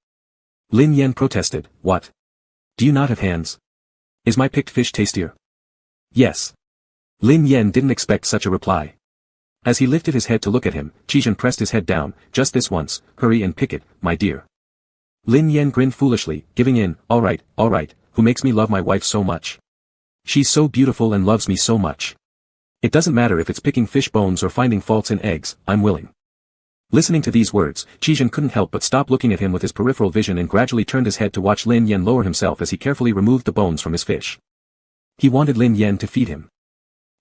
Lin Yan protested, "What? Do you not have hands? Is my picked fish tastier?" "Yes." Lin Yan didn't expect such a reply. As he lifted his head to look at him, Qi Zhen pressed his head down. "Just this once, hurry and pick it, my dear." Lin Yan grinned foolishly, giving in. All right, who makes me love my wife so much? She's so beautiful and loves me so much. It doesn't matter if it's picking fish bones or finding faults in eggs, I'm willing." Listening to these words, Qi Zhen couldn't help but stop looking at him with his peripheral vision and gradually turned his head to watch Lin Yan lower himself as he carefully removed the bones from his fish. He wanted Lin Yan to feed him.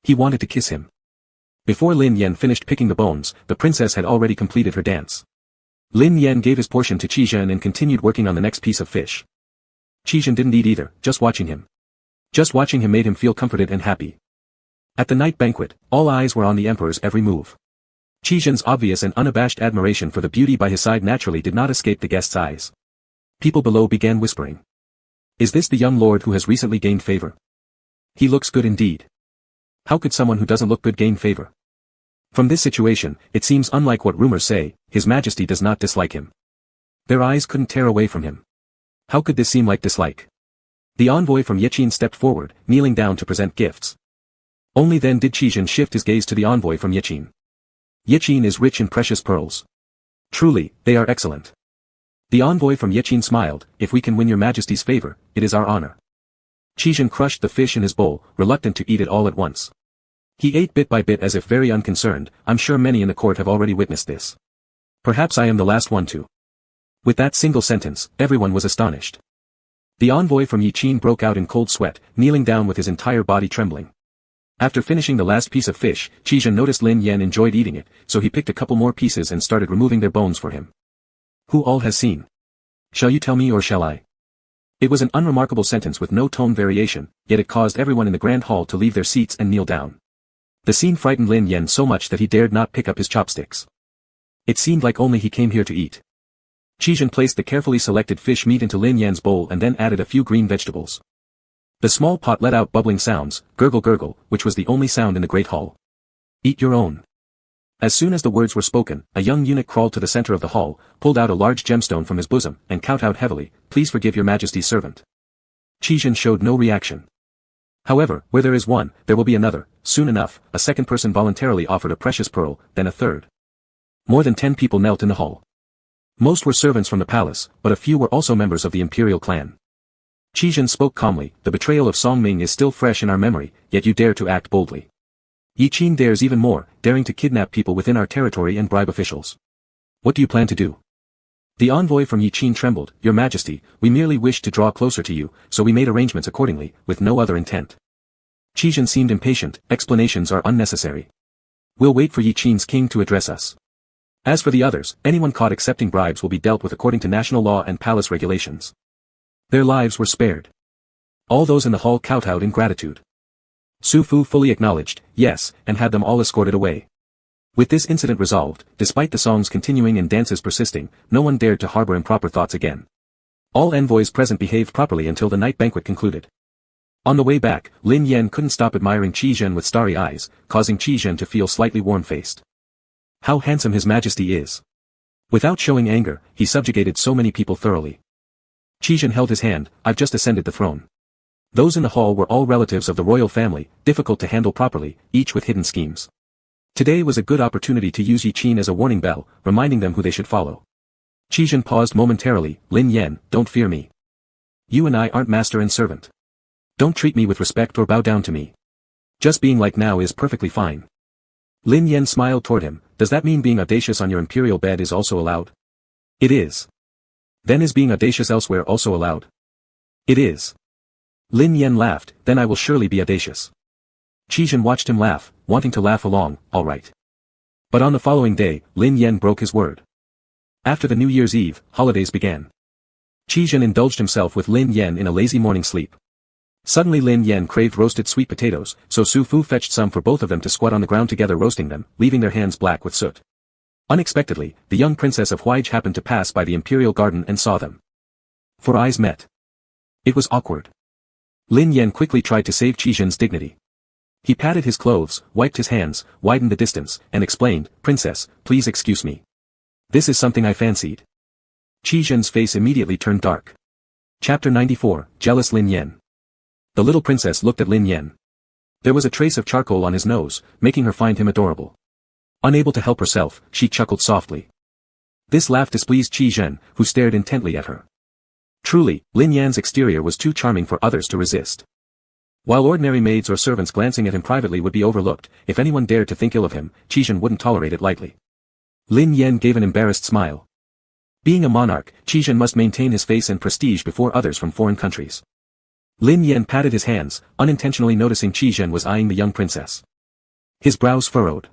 He wanted to kiss him. Before Lin Yan finished picking the bones, the princess had already completed her dance. Lin Yan gave his portion to Qi Zhen and continued working on the next piece of fish. Qi Zhen didn't eat either, just watching him. Just watching him made him feel comforted and happy. At the night banquet, all eyes were on the emperor's every move. Qi Zhen's obvious and unabashed admiration for the beauty by his side naturally did not escape the guests' eyes. People below began whispering. Is this the young lord who has recently gained favor? He looks good indeed. How could someone who doesn't look good gain favor? From this situation, it seems unlike what rumors say, His Majesty does not dislike him. Their eyes couldn't tear away from him. How could this seem like dislike? The envoy from Yeqin stepped forward, kneeling down to present gifts. Only then did Qi Zhen shift his gaze to the envoy from Yeqin. Yeqin is rich in precious pearls. Truly, they are excellent. The envoy from Yeqin smiled. If we can win your majesty's favor, it is our honor. Qi Zhen crushed the fish in his bowl, reluctant to eat it all at once. He ate bit by bit as if very unconcerned. I'm sure many in the court have already witnessed this. Perhaps I am the last one to. With that single sentence, everyone was astonished. The envoy from Yeqin broke out in cold sweat, kneeling down with his entire body trembling. After finishing the last piece of fish, Qi Zhen noticed Lin Yan enjoyed eating it, so he picked a couple more pieces and started removing their bones for him. Who all has seen? Shall you tell me or shall I? It was an unremarkable sentence with no tone variation, yet it caused everyone in the grand hall to leave their seats and kneel down. The scene frightened Lin Yan so much that he dared not pick up his chopsticks. It seemed like only he came here to eat. Qi Zhen placed the carefully selected fish meat into Lin Yan's bowl and then added a few green vegetables. The small pot let out bubbling sounds, gurgle gurgle, which was the only sound in the great hall. Eat your own. As soon as the words were spoken, a young eunuch crawled to the center of the hall, pulled out a large gemstone from his bosom, and kowtowed heavily, Please forgive your majesty's servant. Qi Zhen showed no reaction. However, where there is one, there will be another. Soon enough, a second person voluntarily offered a precious pearl, then a third. More than 10 people knelt in the hall. Most were servants from the palace, but a few were also members of the imperial clan. Qi Zhen spoke calmly, The betrayal of Song Ming is still fresh in our memory, yet you dare to act boldly. Yeqin dares even more, daring to kidnap people within our territory and bribe officials. What do you plan to do? The envoy from Yeqin trembled, Your Majesty, we merely wished to draw closer to you, so we made arrangements accordingly, with no other intent. Qi Zhen seemed impatient, explanations are unnecessary. We'll wait for Yeqin's king to address us. As for the others, anyone caught accepting bribes will be dealt with according to national law and palace regulations. Their lives were spared. All those in the hall kowtowed in gratitude. Su Fu fully acknowledged, yes, and had them all escorted away. With this incident resolved, despite the songs continuing and dances persisting, no one dared to harbor improper thoughts again. All envoys present behaved properly until the night banquet concluded. On the way back, Lin Yan couldn't stop admiring Qi Zhen with starry eyes, causing Qi Zhen to feel slightly warm-faced. How handsome His Majesty is. Without showing anger, he subjugated so many people thoroughly. Qi Zhen held his hand, I've just ascended the throne. Those in the hall were all relatives of the royal family, difficult to handle properly, each with hidden schemes. Today was a good opportunity to use Yeqin as a warning bell, reminding them who they should follow. Qi Zhen paused momentarily, Lin Yan, don't fear me. You and I aren't master and servant. Don't treat me with respect or bow down to me. Just being like now is perfectly fine. Lin Yen smiled toward him. Does that mean being audacious on your imperial bed is also allowed? It is. Then is being audacious elsewhere also allowed? It is. Lin Yen laughed. Then I will surely be audacious. Qi watched him laugh, wanting to laugh along. All right. But on the following day, Lin Yen broke his word. After the New Year's Eve, holidays began. Qi indulged himself with Lin Yen in a lazy morning sleep. Suddenly Lin Yen craved roasted sweet potatoes, so Su Fu fetched some for both of them to squat on the ground together roasting them, leaving their hands black with soot. Unexpectedly, the young princess of Huaij happened to pass by the imperial garden and saw them. Four eyes met. It was awkward. Lin Yen quickly tried to save Qi dignity. He patted his clothes, wiped his hands, widened the distance, and explained, Princess, please excuse me. This is something I fancied. Qi face immediately turned dark. Chapter 94, Jealous Lin Yen. The little princess looked at Lin Yen. There was a trace of charcoal on his nose, making her find him adorable. Unable to help herself, she chuckled softly. This laugh displeased Qi who stared intently at her. Truly, Lin Yan's exterior was too charming for others to resist. While ordinary maids or servants glancing at him privately would be overlooked, if anyone dared to think ill of him, Qi wouldn't tolerate it lightly. Lin Yen gave an embarrassed smile. Being a monarch, Qi must maintain his face and prestige before others from foreign countries. Lin Yen patted his hands, unintentionally noticing Qi was eyeing the young princess. His brows furrowed.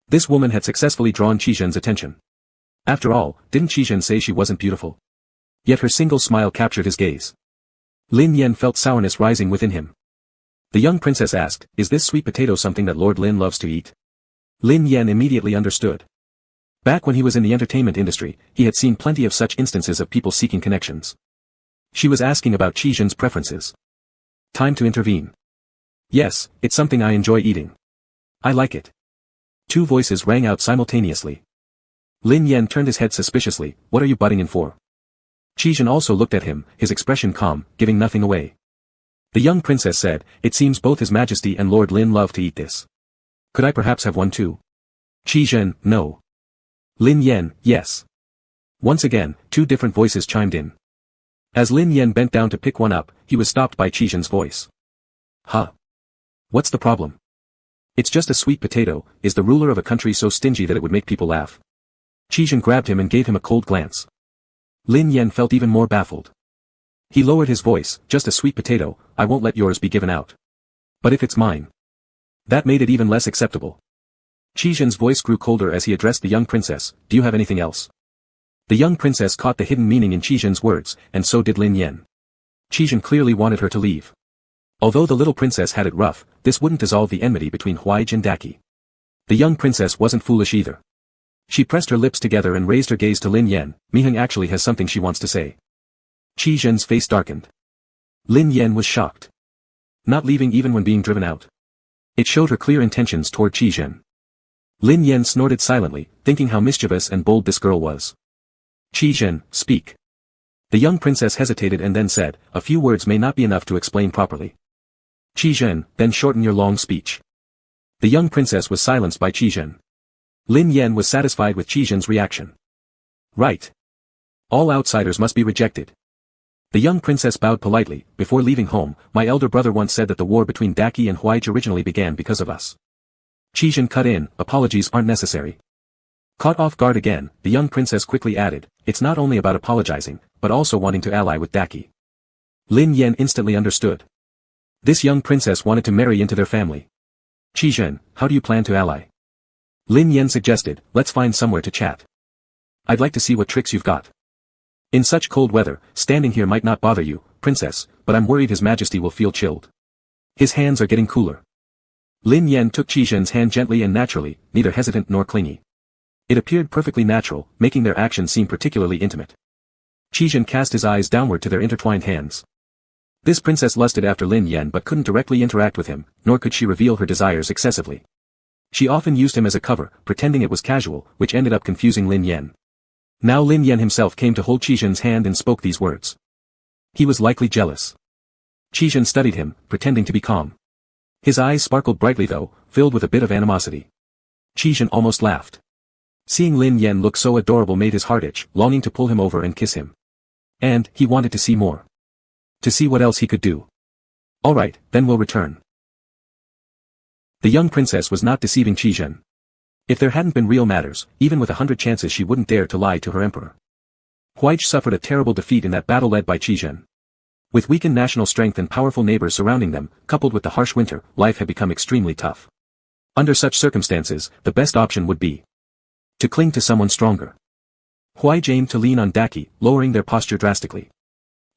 This woman had successfully drawn Qi attention. After all, didn't Qi say she wasn't beautiful? Yet her single smile captured his gaze. Lin Yen felt sourness rising within him. The young princess asked, is this sweet potato something that Lord Lin loves to eat? Lin Yen immediately understood. Back when he was in the entertainment industry, he had seen plenty of such instances of people seeking connections. She was asking about Qi preferences. Time to intervene. Yes, it's something I enjoy eating. I like it. Two voices rang out simultaneously. Lin Yen turned his head suspiciously. What are you butting in for? Qi also looked at him, his expression calm, giving nothing away. The young princess said, it seems both His Majesty and Lord Lin love to eat this. Could I perhaps have one too? Qi no. Lin Yen, yes. Once again, two different voices chimed in. As Lin Yen bent down to pick one up, he was stopped by Qi voice. Huh? What's the problem? It's just a sweet potato. Is the ruler of a country so stingy that it would make people laugh? Qi grabbed him and gave him a cold glance. Lin Yen felt even more baffled. He lowered his voice, just a sweet potato, I won't let yours be given out. But if it's mine. That made it even less acceptable. Qi voice grew colder as he addressed the young princess, do you have anything else? The young princess caught the hidden meaning in Qi words, and so did Lin Yen. Qi clearly wanted her to leave. Although the little princess had it rough, this wouldn't dissolve the enmity between Huaij and Daqi. The young princess wasn't foolish either. She pressed her lips together and raised her gaze to Lin Yen. Miheng actually has something she wants to say. Qi face darkened. Lin Yen was shocked. Not leaving even when being driven out. It showed her clear intentions toward Qi. Lin Yen snorted silently, thinking how mischievous and bold this girl was. Qi speak. The young princess hesitated and then said, a few words may not be enough to explain properly. Qi then shorten your long speech. The young princess was silenced by Qi. Lin Yen was satisfied with Qi reaction. Right. All outsiders must be rejected. The young princess bowed politely. Before leaving home, my elder brother once said that the war between Daqi and Huaij originally began because of us. Qi cut in, apologies aren't necessary. Caught off guard again, the young princess quickly added, it's not only about apologizing, but also wanting to ally with Daqi. Lin Yen instantly understood. This young princess wanted to marry into their family. Qi how do you plan to ally? Lin Yen suggested, let's find somewhere to chat. I'd like to see what tricks you've got. In such cold weather, standing here might not bother you, princess, but I'm worried His Majesty will feel chilled. His hands are getting cooler. Lin Yen took Qi hand gently and naturally, neither hesitant nor clingy. It appeared perfectly natural, making their actions seem particularly intimate. Qi cast his eyes downward to their intertwined hands. This princess lusted after Lin Yen but couldn't directly interact with him, nor could she reveal her desires excessively. She often used him as a cover, pretending it was casual, which ended up confusing Lin Yen. Now Lin Yen himself came to hold Qi hand and spoke these words. He was likely jealous. Qi studied him, pretending to be calm. His eyes sparkled brightly though, filled with a bit of animosity. Qi almost laughed. Seeing Lin Yen look so adorable made his heart itch, longing to pull him over and kiss him. And, he wanted to see more. To see what else he could do. Alright, then we'll return. The young princess was not deceiving Qi Zhen. If there hadn't been real matters, even with 100 chances she wouldn't dare to lie to her emperor. Huaich suffered a terrible defeat in that battle led by Qi Zhen. With weakened national strength and powerful neighbors surrounding them, coupled with the harsh winter, life had become extremely tough. Under such circumstances, the best option would be to cling to someone stronger. Huaich aimed to lean on Daqi, lowering their posture drastically.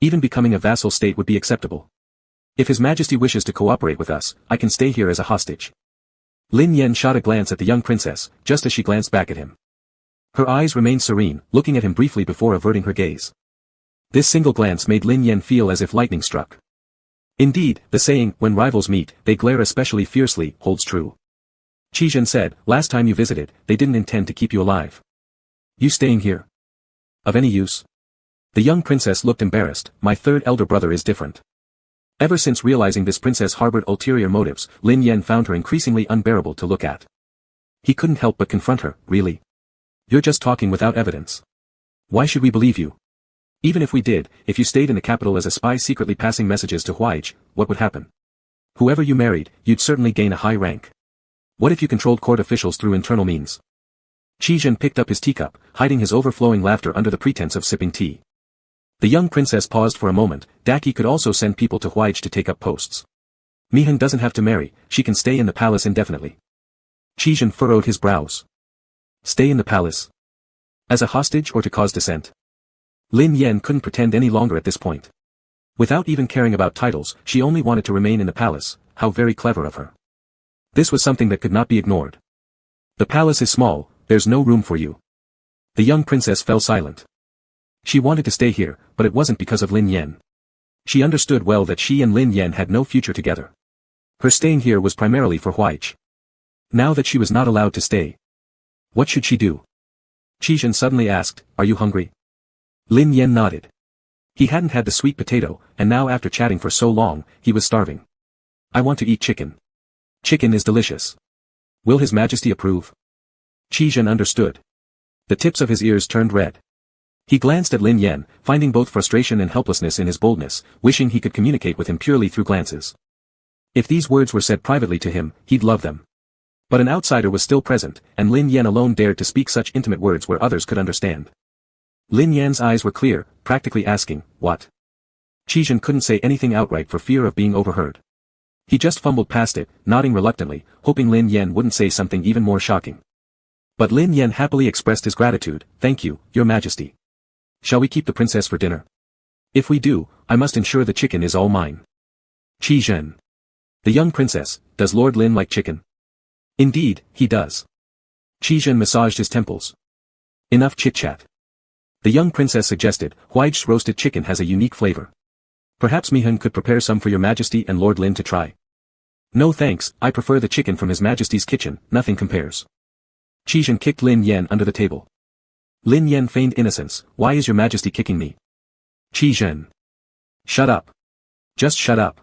Even becoming a vassal state would be acceptable. If His Majesty wishes to cooperate with us, I can stay here as a hostage. Lin Yan shot a glance at the young princess, just as she glanced back at him. Her eyes remained serene, looking at him briefly before averting her gaze. This single glance made Lin Yan feel as if lightning struck. Indeed, the saying, when rivals meet, they glare especially fiercely, holds true. Qi Zhen said, last time you visited, they didn't intend to keep you alive. You staying here? Of any use? The young princess looked embarrassed. My third elder brother is different. Ever since realizing this princess harbored ulterior motives, Lin Yan found her increasingly unbearable to look at. He couldn't help but confront her, really? You're just talking without evidence. Why should we believe you? Even if we did, if you stayed in the capital as a spy secretly passing messages to Huaich, what would happen? Whoever you married, you'd certainly gain a high rank. What if you controlled court officials through internal means? Qi Zhen picked up his teacup, hiding his overflowing laughter under the pretense of sipping tea. The young princess paused for a moment. Daqi could also send people to Huaich to take up posts. Mihun doesn't have to marry, she can stay in the palace indefinitely. Qi Zhen furrowed his brows. Stay in the palace? As a hostage or to cause dissent? Lin Yan couldn't pretend any longer at this point. Without even caring about titles, she only wanted to remain in the palace. How very clever of her. This was something that could not be ignored. The palace is small, there's no room for you. The young princess fell silent. She wanted to stay here, but it wasn't because of Lin Yan. She understood well that she and Lin Yan had no future together. Her staying here was primarily for Huaich. Now that she was not allowed to stay, what should she do? Qi Zhen suddenly asked, are you hungry? Lin Yan nodded. He hadn't had the sweet potato, and now after chatting for so long, he was starving. I want to eat chicken. Chicken is delicious. Will His Majesty approve? Qi Zhen understood. The tips of his ears turned red. He glanced at Lin Yan, finding both frustration and helplessness in his boldness, wishing he could communicate with him purely through glances. If these words were said privately to him, he'd love them. But an outsider was still present, and Lin Yan alone dared to speak such intimate words where others could understand. Lin Yan's eyes were clear, practically asking, what? Qi Zhen couldn't say anything outright for fear of being overheard. He just fumbled past it, nodding reluctantly, hoping Lin Yan wouldn't say something even more shocking. But Lin Yan happily expressed his gratitude, thank you, Your Majesty. Shall we keep the princess for dinner? If we do, I must ensure the chicken is all mine. Qi Zhen. The young princess, does Lord Lin like chicken? Indeed, he does. Qi Zhen massaged his temples. Enough chit-chat. The young princess suggested, Huaich's roasted chicken has a unique flavor. Perhaps Mihun could prepare some for Your Majesty and Lord Lin to try. No thanks, I prefer the chicken from His Majesty's kitchen, nothing compares. Qi Zhen kicked Lin Yan under the table. Lin Yan feigned innocence, why is Your Majesty kicking me? Qi Zhen. Shut up. Just shut up.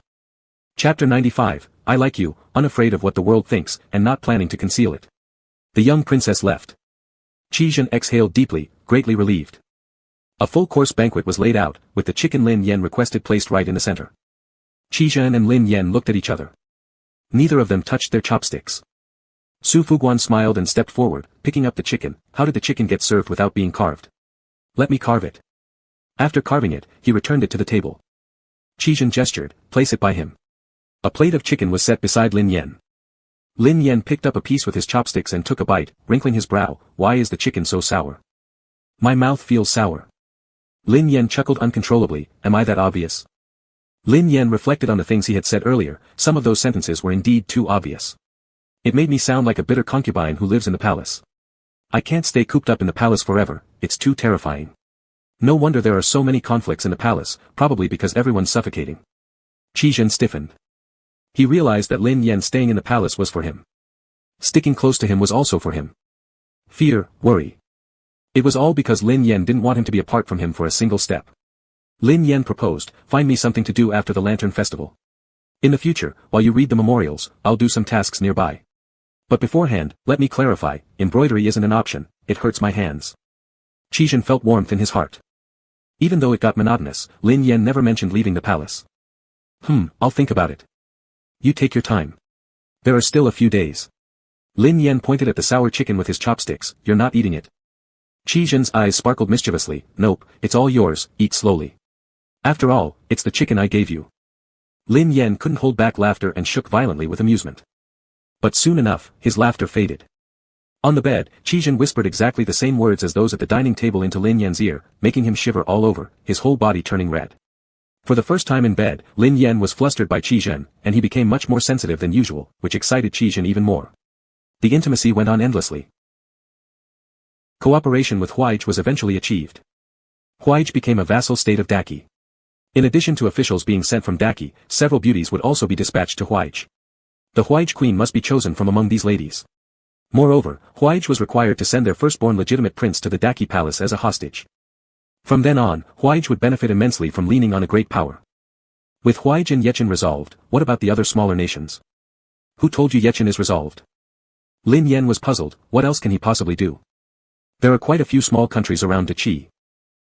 Chapter 95, I like you, unafraid of what the world thinks, and not planning to conceal it. The young princess left. Qi Zhen exhaled deeply, greatly relieved. A full-course banquet was laid out, with the chicken Lin Yan requested placed right in the center. Qi Zhen and Lin Yan looked at each other. Neither of them touched their chopsticks. Su Fuguan smiled and stepped forward, picking up the chicken. How did the chicken get served without being carved? Let me carve it. After carving it, he returned it to the table. Qi Zhen gestured, place it by him. A plate of chicken was set beside Lin Yan. Lin Yan picked up a piece with his chopsticks and took a bite, wrinkling his brow. Why is the chicken so sour? My mouth feels sour. Lin Yan chuckled uncontrollably, am I that obvious? Lin Yan reflected on the things he had said earlier, some of those sentences were indeed too obvious. It made me sound like a bitter concubine who lives in the palace. I can't stay cooped up in the palace forever, it's too terrifying. No wonder there are so many conflicts in the palace, probably because everyone's suffocating. Qi Zhen stiffened. He realized that Lin Yan staying in the palace was for him. Sticking close to him was also for him. Fear, worry. It was all because Lin Yan didn't want him to be apart from him for a single step. Lin Yan proposed, find me something to do after the Lantern Festival. In the future, while you read the memorials, I'll do some tasks nearby. But beforehand, let me clarify, embroidery isn't an option, it hurts my hands. Qi Zhen felt warmth in his heart. Even though it got monotonous, Lin Yan never mentioned leaving the palace. I'll think about it. You take your time. There are still a few days. Lin Yan pointed at the sour chicken with his chopsticks. You're not eating it. Qi Zhen's eyes sparkled mischievously. Nope, it's all yours, eat slowly. After all, it's the chicken I gave you. Lin Yan couldn't hold back laughter and shook violently with amusement. But soon enough, his laughter faded. On the bed, Qi Zhen whispered exactly the same words as those at the dining table into Lin Yan's ear, making him shiver all over, his whole body turning red. For the first time in bed, Lin Yan was flustered by Qi Zhen, and he became much more sensitive than usual, which excited Qi Zhen even more. The intimacy went on endlessly. Cooperation with Huaij was eventually achieved. Huaij became a vassal state of Daqi. In addition to officials being sent from Daqi, several beauties would also be dispatched to Huaij. The Huaij queen must be chosen from among these ladies. Moreover, Huaij was required to send their firstborn legitimate prince to the Daqi palace as a hostage. From then on, Huaij would benefit immensely from leaning on a great power. With Huaij and Yechen resolved, what about the other smaller nations? Who told you Yechen is resolved? Lin Yan was puzzled. What else can he possibly do? There are quite a few small countries around Dachi.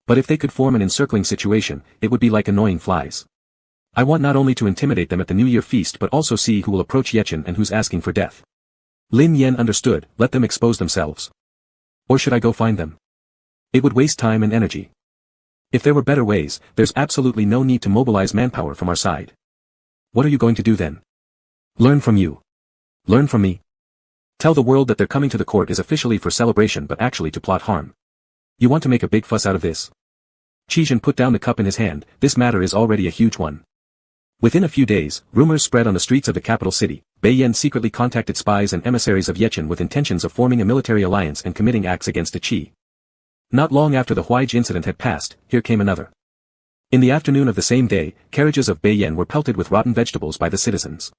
But if they could form an encircling situation, it would be like annoying flies. I want not only to intimidate them at the New Year feast but also see who will approach Yechen and who's asking for death. Lin Yan understood, let them expose themselves. Or should I go find them? It would waste time and energy. If there were better ways, there's absolutely no need to mobilize manpower from our side. What are you going to do then? Learn from you. Learn from me. Tell the world that their coming to the court is officially for celebration but actually to plot harm. You want to make a big fuss out of this? Qi Zhen put down the cup in his hand. This matter is already a huge one. Within a few days, rumors spread on the streets of the capital city. Bai Yan secretly contacted spies and emissaries of Yechen with intentions of forming a military alliance and committing acts against the Qi. Not long after the Huaij incident had passed, here came another. In the afternoon of the same day, carriages of Bai Yan were pelted with rotten vegetables by the citizens.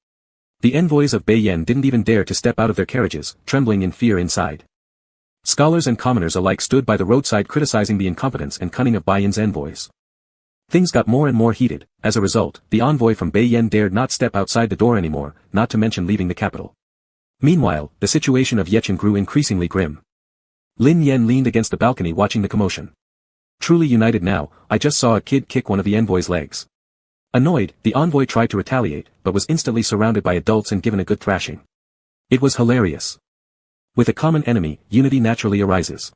The envoys of Bai Yan didn't even dare to step out of their carriages, trembling in fear inside. Scholars and commoners alike stood by the roadside criticizing the incompetence and cunning of Bai Yan's envoys. Things got more and more heated. As a result, the envoy from Bai Yan dared not step outside the door anymore, not to mention leaving the capital. Meanwhile, the situation of Yechen grew increasingly grim. Lin Yan leaned against the balcony watching the commotion. Truly united now, I just saw a kid kick one of the envoy's legs. Annoyed, the envoy tried to retaliate, but was instantly surrounded by adults and given a good thrashing. It was hilarious. With a common enemy, unity naturally arises.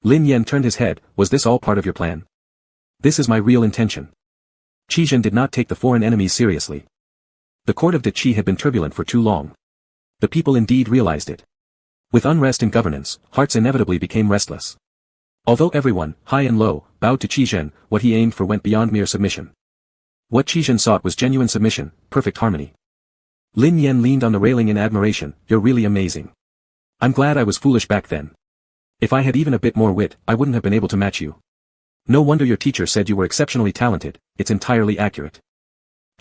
Lin Yan turned his head. Was this all part of your plan? This is my real intention. Qi Zhen did not take the foreign enemies seriously. The court of the Qi had been turbulent for too long. The people indeed realized it. With unrest in governance, hearts inevitably became restless. Although everyone, high and low, bowed to Qi Zhen, what he aimed for went beyond mere submission. What Qi Zhen sought was genuine submission, perfect harmony. Lin Yan leaned on the railing in admiration. You're really amazing. I'm glad I was foolish back then. If I had even a bit more wit, I wouldn't have been able to match you. No wonder your teacher said you were exceptionally talented. It's entirely accurate.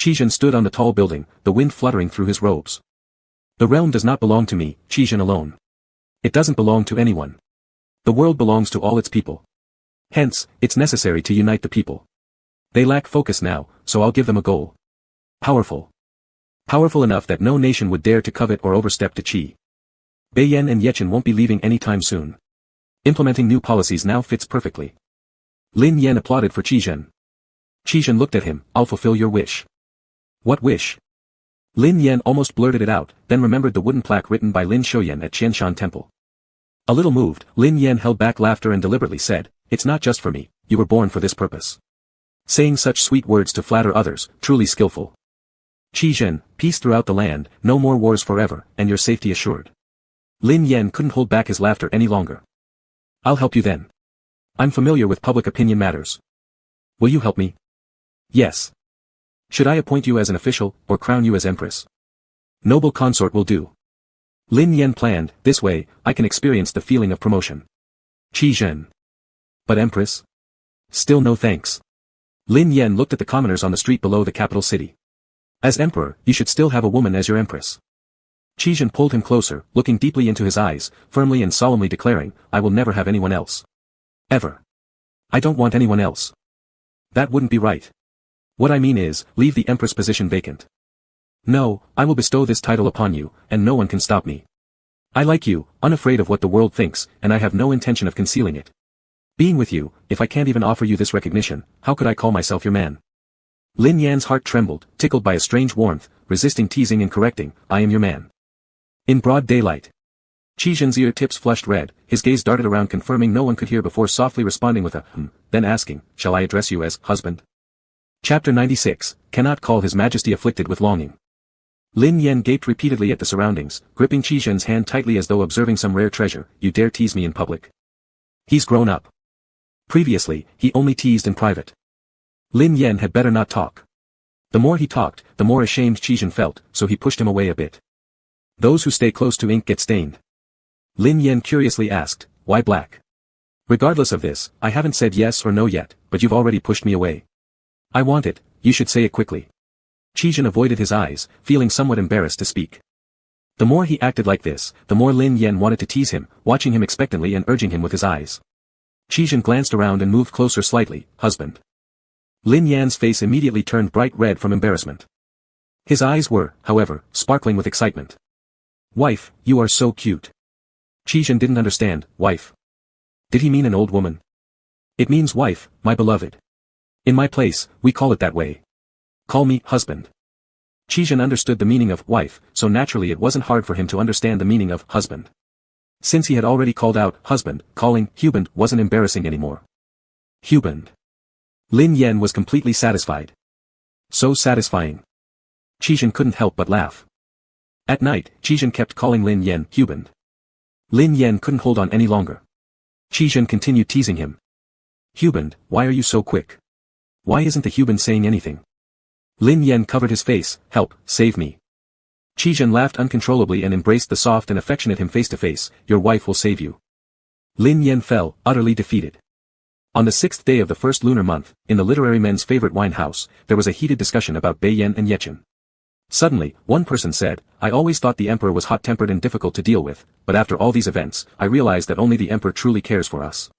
Qi Zhen stood on the tall building, the wind fluttering through his robes. The realm does not belong to me, Qi Zhen alone. It doesn't belong to anyone. The world belongs to all its people. Hence, it's necessary to unite the people. They lack focus now, so I'll give them a goal. Powerful. Powerful enough that no nation would dare to covet or overstep the Qi. Bai Yan and Yechen won't be leaving anytime soon. Implementing new policies now fits perfectly. Lin Yan applauded for Qi Zhen. Qi Zhen looked at him. I'll fulfill your wish. What wish? Lin Yan almost blurted it out, then remembered the wooden plaque written by Lin Xiuyan at Qianshan Temple. A little moved, Lin Yan held back laughter and deliberately said, it's not just for me, you were born for this purpose. Saying such sweet words to flatter others, truly skillful. Qi Zhen, peace throughout the land, no more wars forever, and your safety assured. Lin Yan couldn't hold back his laughter any longer. I'll help you then. I'm familiar with public opinion matters. Will you help me? Yes. Should I appoint you as an official, or crown you as empress? Noble consort will do. Lin Yan planned, this way, I can experience the feeling of promotion. Qi Zhen. But empress? Still no thanks. Lin Yan looked at the commoners on the street below the capital city. As emperor, you should still have a woman as your empress. Qi Zhen pulled him closer, looking deeply into his eyes, firmly and solemnly declaring, I will never have anyone else. Ever. I don't want anyone else. That wouldn't be right. What I mean is, leave the empress position vacant. No, I will bestow this title upon you, and no one can stop me. I like you, unafraid of what the world thinks, and I have no intention of concealing it. Being with you, if I can't even offer you this recognition, how could I call myself your man? Lin Yan's heart trembled, tickled by a strange warmth, resisting teasing and correcting, I am your man. In broad daylight. Qi Zhen's ear tips flushed red, his gaze darted around confirming no one could hear before softly responding with a then asking, shall I address you as husband? Chapter 96, cannot call his majesty afflicted with longing. Lin Yan gaped repeatedly at the surroundings, gripping Qi Zhen's hand tightly as though observing some rare treasure, you dare tease me in public. He's grown up. Previously, he only teased in private. Lin Yan had better not talk. The more he talked, the more ashamed Qi Zhen felt, so he pushed him away a bit. Those who stay close to ink get stained. Lin Yan curiously asked, why black? Regardless of this, I haven't said yes or no yet, but you've already pushed me away. I want it, you should say it quickly. Qi Zhen avoided his eyes, feeling somewhat embarrassed to speak. The more he acted like this, the more Lin Yan wanted to tease him, watching him expectantly and urging him with his eyes. Qi Zhen glanced around and moved closer slightly, husband. Lin Yan's face immediately turned bright red from embarrassment. His eyes were, however, sparkling with excitement. Wife, you are so cute. Qi Zhen didn't understand, wife. Did he mean an old woman? It means wife, my beloved. In my place, we call it that way. Call me, husband. Qi Zhen understood the meaning of wife, so naturally it wasn't hard for him to understand the meaning of husband. Since he had already called out husband, calling husband wasn't embarrassing anymore. Husband. Lin Yan was completely satisfied. So satisfying. Qi Zhen couldn't help but laugh. At night, Qi Zhen kept calling Lin Yan husband. Lin Yan couldn't hold on any longer. Qi Zhen continued teasing him. Husband, why are you so quick? Why isn't the husband saying anything? Lin Yan covered his face, help, save me. Qi Zhen laughed uncontrollably and embraced the soft and affectionate him face to face, your wife will save you. Lin Yan fell, utterly defeated. On the 6th day of the first lunar month, in the literary men's favorite wine house, there was a heated discussion about Bai Yan and Yechen. Suddenly, one person said, I always thought the emperor was hot-tempered and difficult to deal with, but after all these events, I realized that only the emperor truly cares for us.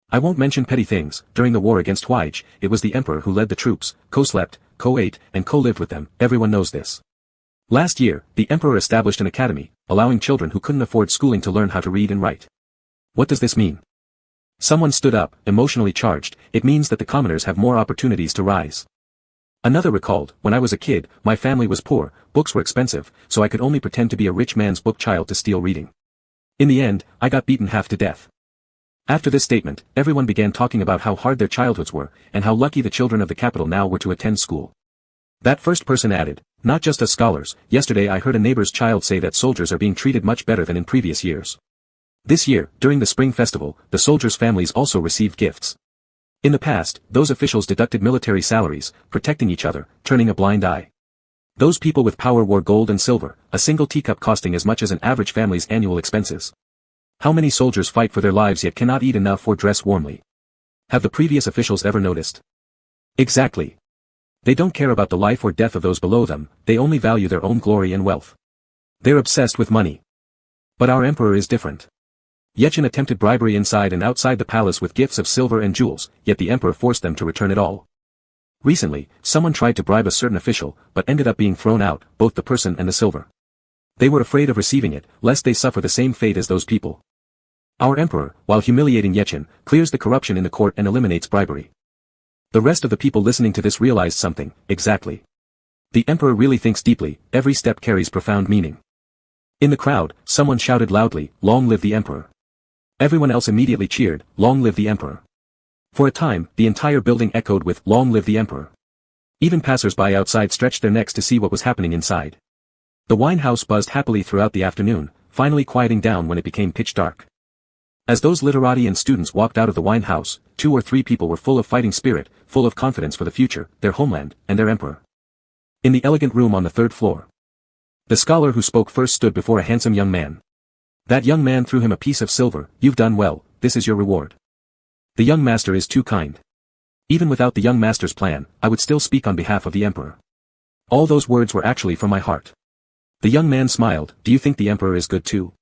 I won't mention petty things, during the war against Huaij, it was the emperor who led the troops, co-slept, co-ate, and co-lived with them, everyone knows this. Last year, the emperor established an academy, allowing children who couldn't afford schooling to learn how to read and write. What does this mean? Someone stood up, emotionally charged, it means that the commoners have more opportunities to rise. Another recalled, when I was a kid, my family was poor, books were expensive, so I could only pretend to be a rich man's book child to steal reading. In the end, I got beaten half to death. After this statement, everyone began talking about how hard their childhoods were, and how lucky the children of the capital now were to attend school. That first person added, not just as scholars, yesterday I heard a neighbor's child say that soldiers are being treated much better than in previous years. This year, during the spring festival, the soldiers' families also received gifts. In the past, those officials deducted military salaries, protecting each other, turning a blind eye. Those people with power wore gold and silver, a single teacup costing as much as an average family's annual expenses. How many soldiers fight for their lives yet cannot eat enough or dress warmly? Have the previous officials ever noticed? Exactly. They don't care about the life or death of those below them, they only value their own glory and wealth. They're obsessed with money. But our emperor is different. Yechen attempted bribery inside and outside the palace with gifts of silver and jewels, yet the emperor forced them to return it all. Recently, someone tried to bribe a certain official, but ended up being thrown out, both the person and the silver. They were afraid of receiving it, lest they suffer the same fate as those people. Our emperor, while humiliating Yechen, clears the corruption in the court and eliminates bribery. The rest of the people listening to this realized something, exactly. The emperor really thinks deeply, every step carries profound meaning. In the crowd, someone shouted loudly, long live the emperor. Everyone else immediately cheered, long live the emperor. For a time, the entire building echoed with, long live the emperor. Even passers-by outside stretched their necks to see what was happening inside. The wine house buzzed happily throughout the afternoon, finally quieting down when it became pitch dark. As those literati and students walked out of the wine house, 2 or 3 people were full of fighting spirit, full of confidence for the future, their homeland, and their emperor. In the elegant room on the 3rd floor. The scholar who spoke first stood before a handsome young man. That young man threw him a piece of silver, you've done well, this is your reward. The young master is too kind. Even without the young master's plan, I would still speak on behalf of the emperor. All those words were actually from my heart. The young man smiled, do you think the emperor is good too?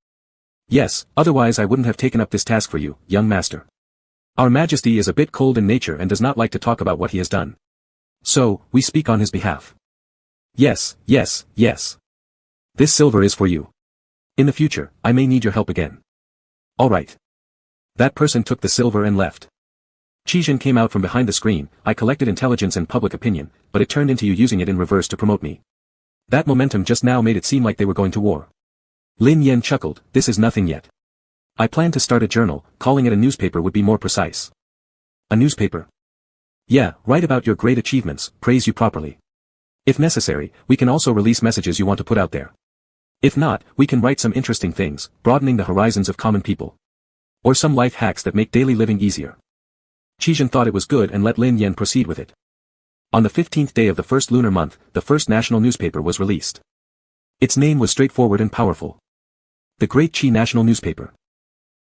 Yes, otherwise I wouldn't have taken up this task for you, young master. Our majesty is a bit cold in nature and does not like to talk about what he has done. So, we speak on his behalf. Yes, yes, yes. This silver is for you. In the future, I may need your help again. All right. That person took the silver and left. Qizhen came out from behind the screen. I collected intelligence and public opinion, but it turned into you using it in reverse to promote me. That momentum just now made it seem like they were going to war. Lin Yan chuckled, this is nothing yet. I plan to start a journal, calling it a newspaper would be more precise. A newspaper? Yeah, write about your great achievements, praise you properly. If necessary, we can also release messages you want to put out there. If not, we can write some interesting things, broadening the horizons of common people. Or some life hacks that make daily living easier. Qizhen thought it was good and let Lin Yan proceed with it. On the 15th day of the first lunar month, the first national newspaper was released. Its name was straightforward and powerful. The Great Qi National Newspaper.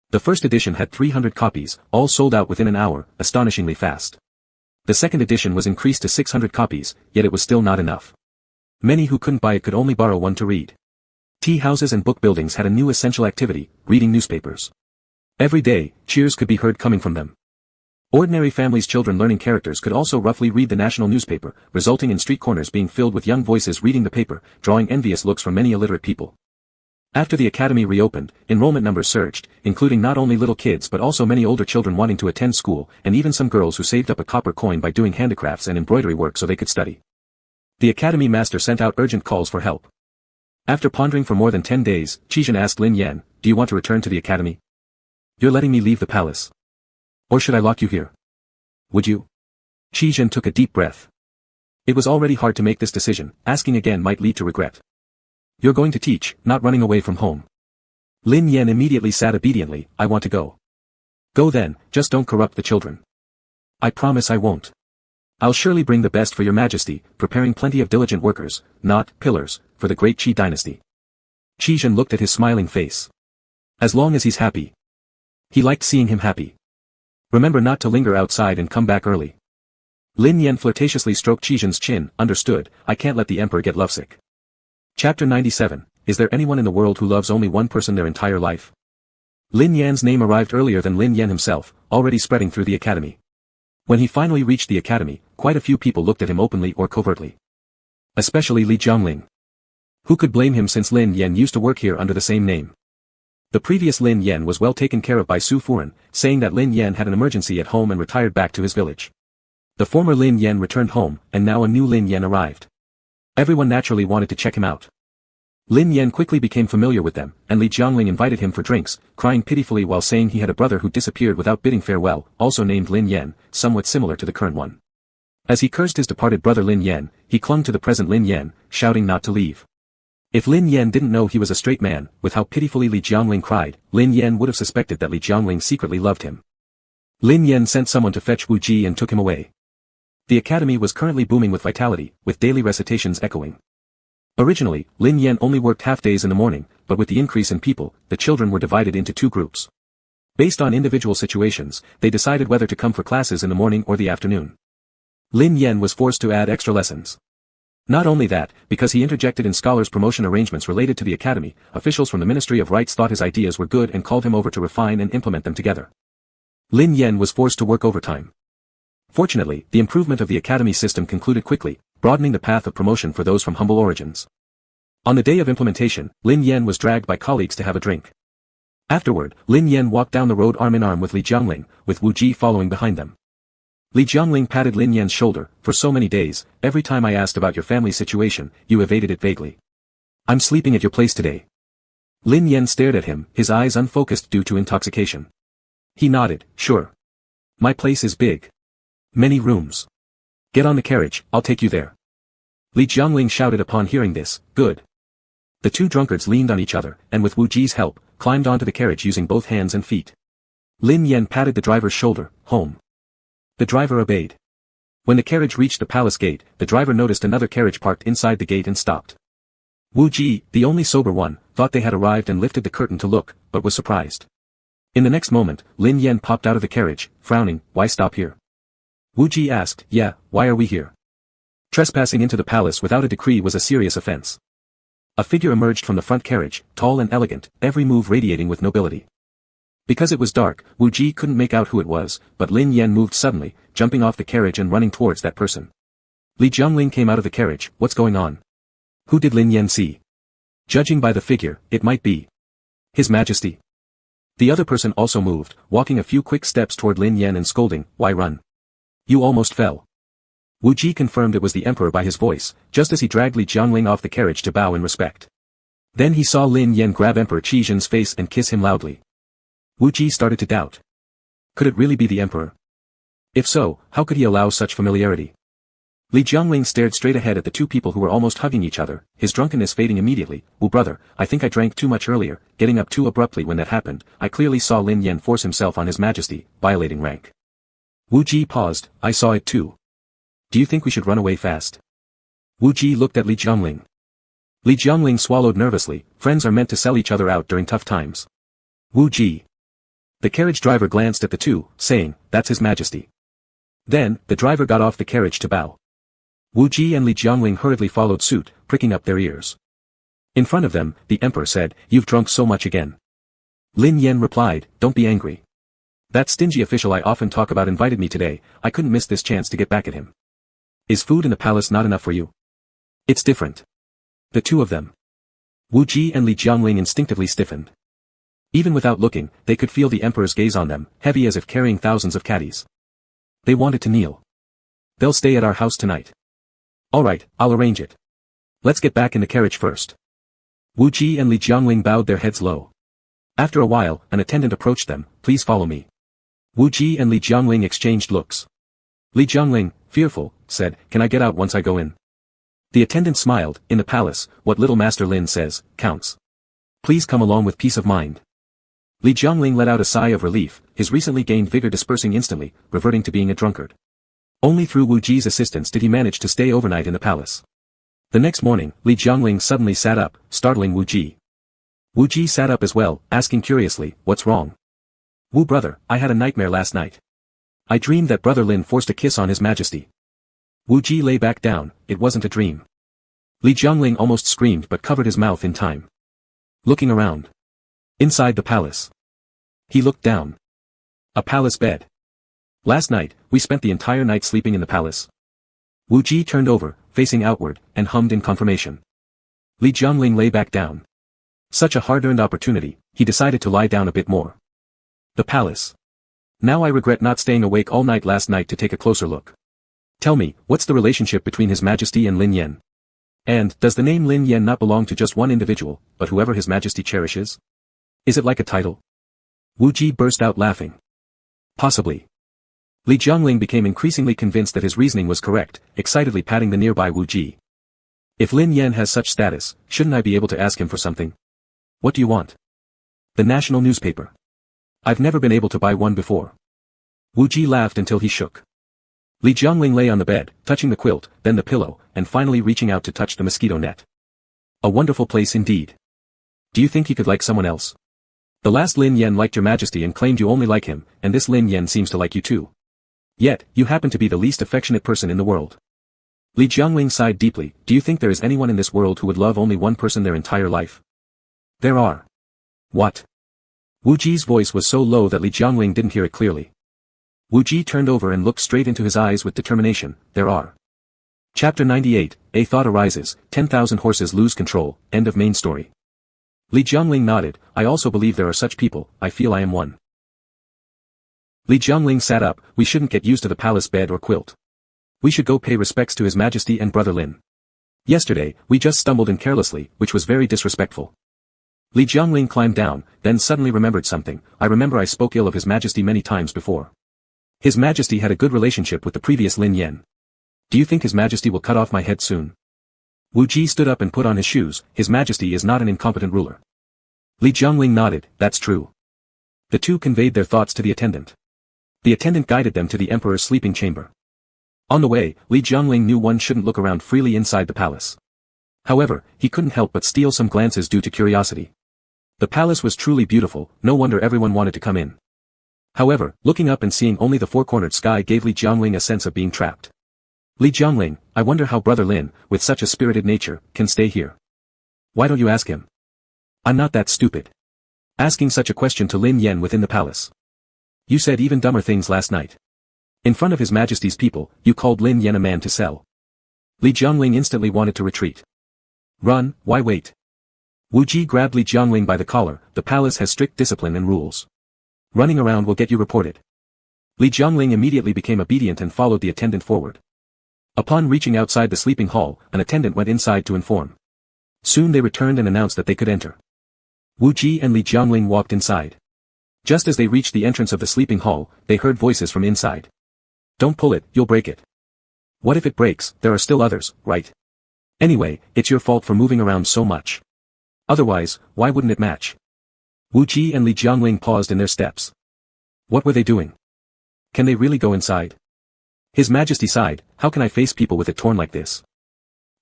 The first edition had 300 copies, all sold out within an hour, astonishingly fast. The second edition was increased to 600 copies, yet it was still not enough. Many who couldn't buy it could only borrow one to read. Tea houses and book buildings had a new essential activity, reading newspapers. Every day, cheers could be heard coming from them. Ordinary families' children learning characters could also roughly read the national newspaper, resulting in street corners being filled with young voices reading the paper, drawing envious looks from many illiterate people. After the academy reopened, enrollment numbers surged, including not only little kids but also many older children wanting to attend school, and even some girls who saved up a copper coin by doing handicrafts and embroidery work so they could study. The academy master sent out urgent calls for help. After pondering for more than 10 days, Qizhen asked Lin Yan, do you want to return to the academy? You're letting me leave the palace. Or should I lock you here? Would you? Qizhen took a deep breath. It was already hard to make this decision, asking again might lead to regret. You're going to teach, not running away from home. Lin Yan immediately sat obediently, I want to go. Go then, just don't corrupt the children. I promise I won't. I'll surely bring the best for your majesty, preparing plenty of diligent workers, not pillars, for the great Qi dynasty. Qizhen looked at his smiling face. As long as he's happy. He liked seeing him happy. Remember not to linger outside and come back early. Lin Yan flirtatiously stroked Qizhen's chin, understood, I can't let the emperor get lovesick. Chapter 97, Is there anyone in the world who loves only one person their entire life? Lin Yan's name arrived earlier than Lin Yan himself, already spreading through the academy. When he finally reached the academy, quite a few people looked at him openly or covertly. Especially Li Jiangling. Who could blame him since Lin Yan used to work here under the same name? The previous Lin Yan was well taken care of by Su Furen, saying that Lin Yan had an emergency at home and retired back to his village. The former Lin Yan returned home, and now a new Lin Yan arrived. Everyone naturally wanted to check him out. Lin Yan quickly became familiar with them, and Li Jiangling invited him for drinks, crying pitifully while saying he had a brother who disappeared without bidding farewell, also named Lin Yan, somewhat similar to the current one. As he cursed his departed brother Lin Yan, he clung to the present Lin Yan, shouting not to leave. If Lin Yan didn't know he was a straight man, with how pitifully Li Jiangling cried, Lin Yan would have suspected that Li Jiangling secretly loved him. Lin Yan sent someone to fetch Wu Ji and took him away. The academy was currently booming with vitality, with daily recitations echoing. Originally, Lin Yan only worked half days in the morning, but with the increase in people, the children were divided into two groups. Based on individual situations, they decided whether to come for classes in the morning or the afternoon. Lin Yan was forced to add extra lessons. Not only that, because he interjected in scholars' promotion arrangements related to the academy, officials from the Ministry of Rights thought his ideas were good and called him over to refine and implement them together. Lin Yan was forced to work overtime. Fortunately, the improvement of the academy system concluded quickly, broadening the path of promotion for those from humble origins. On the day of implementation, Lin Yan was dragged by colleagues to have a drink. Afterward, Lin Yan walked down the road arm in arm with Li Jiangling, with Wu Ji following behind them. Li Jiangling patted Lin Yan's shoulder, for so many days, every time I asked about your family situation, you evaded it vaguely. I'm sleeping at your place today. Lin Yan stared at him, his eyes unfocused due to intoxication. He nodded, sure. My place is big. Many rooms. Get on the carriage, I'll take you there. Li Jiangling shouted upon hearing this, good. The two drunkards leaned on each other, and with Wu Ji's help, climbed onto the carriage using both hands and feet. Lin Yan patted the driver's shoulder, home. The driver obeyed. When the carriage reached the palace gate, the driver noticed another carriage parked inside the gate and stopped. Wu Ji, the only sober one, thought they had arrived and lifted the curtain to look, but was surprised. In the next moment, Lin Yan popped out of the carriage, frowning, why stop here? Wu Ji asked, yeah, why are we here? Trespassing into the palace without a decree was a serious offense. A figure emerged from the front carriage, tall and elegant, every move radiating with nobility. Because it was dark, Wu Ji couldn't make out who it was, but Lin Yan moved suddenly, jumping off the carriage and running towards that person. Li Jiangling came out of the carriage, what's going on? Who did Lin Yan see? Judging by the figure, it might be His Majesty. The other person also moved, walking a few quick steps toward Lin Yan and scolding, "Why run? You almost fell." Wu Ji confirmed it was the emperor by his voice, just as he dragged Li Jiangling off the carriage to bow in respect. Then he saw Lin Yan grab Emperor Qi Zhen's face and kiss him loudly. Wu Ji started to doubt. Could it really be the emperor? If so, how could he allow such familiarity? Li Jiangling stared straight ahead at the two people who were almost hugging each other, his drunkenness fading immediately. "Wu brother, I think I drank too much earlier, getting up too abruptly when that happened. I clearly saw Lin Yan force himself on his majesty, violating rank." Wu Ji paused. "I saw it too. Do you think we should run away fast?" Wu Ji looked at Li Jiangling. Li Jiangling swallowed nervously. Friends are meant to sell each other out during tough times. Wu Ji. The carriage driver glanced at the two, saying, "That's His Majesty." Then, the driver got off the carriage to bow. Wu Ji and Li Jiangling hurriedly followed suit, pricking up their ears. In front of them, the emperor said, "You've drunk so much again." Lin Yan replied, "Don't be angry. That stingy official I often talk about invited me today. I couldn't miss this chance to get back at him. Is food in the palace not enough for you?" "It's different." The two of them. Wu Ji and Li Jiangling instinctively stiffened. Even without looking, they could feel the emperor's gaze on them, heavy as if carrying thousands of caddies. They wanted to kneel. "They'll stay at our house tonight." "All right, I'll arrange it. Let's get back in the carriage first." Wu Ji and Li Jiangling bowed their heads low. After a while, an attendant approached them. "Please follow me." Wu Ji and Li Jiangling exchanged looks. Li Jiangling, fearful, said, "Can I get out once I go in?" The attendant smiled. "In the palace, what little Master Lin says, counts. Please come along with peace of mind." Li Jiangling let out a sigh of relief, his recently gained vigor dispersing instantly, reverting to being a drunkard. Only through Wu Ji's assistance did he manage to stay overnight in the palace. The next morning, Li Jiangling suddenly sat up, startling Wu Ji. Wu Ji sat up as well, asking curiously, "What's wrong?" "Wu brother, I had a nightmare last night. I dreamed that Brother Lin forced a kiss on His Majesty." Wu Ji lay back down. "It wasn't a dream." Li Jiangling almost screamed but covered his mouth in time. Looking around. Inside the palace. He looked down. A palace bed. "Last night, we spent the entire night sleeping in the palace." Wu Ji turned over, facing outward, and hummed in confirmation. Li Jiangling lay back down. Such a hard-earned opportunity, he decided to lie down a bit more. The palace. "Now I regret not staying awake all night last night to take a closer look. Tell me, what's the relationship between His Majesty and Lin Yan? And, does the name Lin Yan not belong to just one individual, but whoever His Majesty cherishes? Is it like a title?" Wu Ji burst out laughing. "Possibly." Li Jiangling became increasingly convinced that his reasoning was correct, excitedly patting the nearby Wu Ji. "If Lin Yan has such status, shouldn't I be able to ask him for something? What do you want?" "The national newspaper. I've never been able to buy one before." Wu Ji laughed until he shook. Li Jiangling lay on the bed, touching the quilt, then the pillow, and finally reaching out to touch the mosquito net. "A wonderful place indeed. Do you think he could like someone else? The last Lin Yan liked Your Majesty and claimed you only like him, and this Lin Yan seems to like you too. Yet, you happen to be the least affectionate person in the world." Li Jiangling sighed deeply. "Do you think there is anyone in this world who would love only one person their entire life?" "There are." "What?" Wu Ji's voice was so low that Li Jiangling didn't hear it clearly. Wu Ji turned over and looked straight into his eyes with determination. "There are." Chapter 98, A Thought Arises, 10,000 Horses Lose Control, End of Main Story. Li Jiangling nodded. "I also believe there are such people, I feel I am one." Li Jiangling sat up. "We shouldn't get used to the palace bed or quilt. We should go pay respects to His Majesty and Brother Lin. Yesterday, we just stumbled in carelessly, which was very disrespectful." Li Jiangling climbed down, then suddenly remembered something. "I remember I spoke ill of His Majesty many times before. His Majesty had a good relationship with the previous Lin Yan. Do you think His Majesty will cut off my head soon?" Wu Ji stood up and put on his shoes. "His Majesty is not an incompetent ruler." Li Jiangling nodded. "That's true." The two conveyed their thoughts to the attendant. The attendant guided them to the emperor's sleeping chamber. On the way, Li Jiangling knew one shouldn't look around freely inside the palace. However, he couldn't help but steal some glances due to curiosity. The palace was truly beautiful, no wonder everyone wanted to come in. However, looking up and seeing only the four-cornered sky gave Li Jiangling a sense of being trapped. "Li Jiangling, I wonder how Brother Lin, with such a spirited nature, can stay here. Why don't you ask him?" "I'm not that stupid. Asking such a question to Lin Yan within the palace. You said even dumber things last night. In front of His Majesty's people, you called Lin Yan a man to sell." Li Jiangling instantly wanted to retreat. "Run, why wait? Wu Ji grabbed Li Jiangling by the collar. The palace has strict discipline and rules. Running around will get you reported. Li Jiangling immediately became obedient and followed the attendant forward. Upon reaching outside the sleeping hall, an attendant went inside to inform. Soon they returned and announced that they could enter. Wu Ji and Li Jiangling walked inside. Just as they reached the entrance of the sleeping hall, they heard voices from inside. Don't pull it, you'll break it. What if it breaks? There are still others, right? Anyway, it's your fault for moving around so much. Otherwise, why wouldn't it match? Wu Ji and Li Jiangling paused in their steps. What were they doing? Can they really go inside? His Majesty sighed, how can I face people with it torn like this?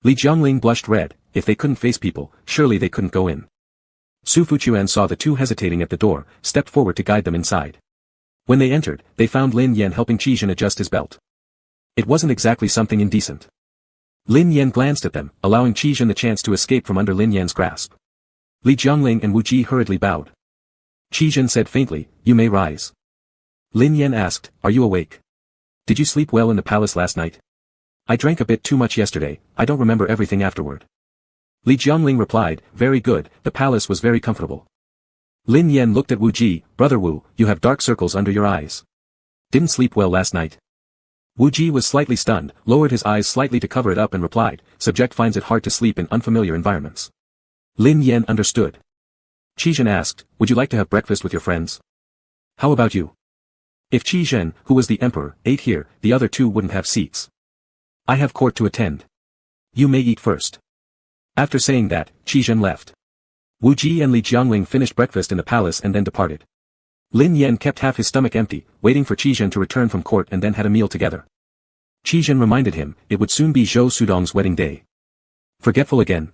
Li Jiangling blushed red, if they couldn't face people, surely they couldn't go in. Su Fuchuan saw the two hesitating at the door, stepped forward to guide them inside. When they entered, they found Lin Yan helping Qi Zhen adjust his belt. It wasn't exactly something indecent. Lin Yan glanced at them, allowing Qi Zhen the chance to escape from under Lin Yan's grasp. Li Jiangling and Wu Ji hurriedly bowed. Qi Zhen said faintly, you may rise. Lin Yan asked, are you awake? Did you sleep well in the palace last night? I drank a bit too much yesterday, I don't remember everything afterward. Li Jiangling replied, very good, the palace was very comfortable. Lin Yan looked at Wu Ji, brother Wu, you have dark circles under your eyes. Didn't sleep well last night. Wu Ji was slightly stunned, lowered his eyes slightly to cover it up and replied, subject finds it hard to sleep in unfamiliar environments. Lin Yan understood. Qi Zhen asked, would you like to have breakfast with your friends? How about you? If Qi Zhen, who was the emperor, ate here, the other two wouldn't have seats. I have court to attend. You may eat first. After saying that, Qi Zhen left. Wu Ji and Li Jiangling finished breakfast in the palace and then departed. Lin Yan kept half his stomach empty, waiting for Qi Zhen to return from court and then had a meal together. Qi Zhen reminded him, it would soon be Zhou Sudong's wedding day. Forgetful again.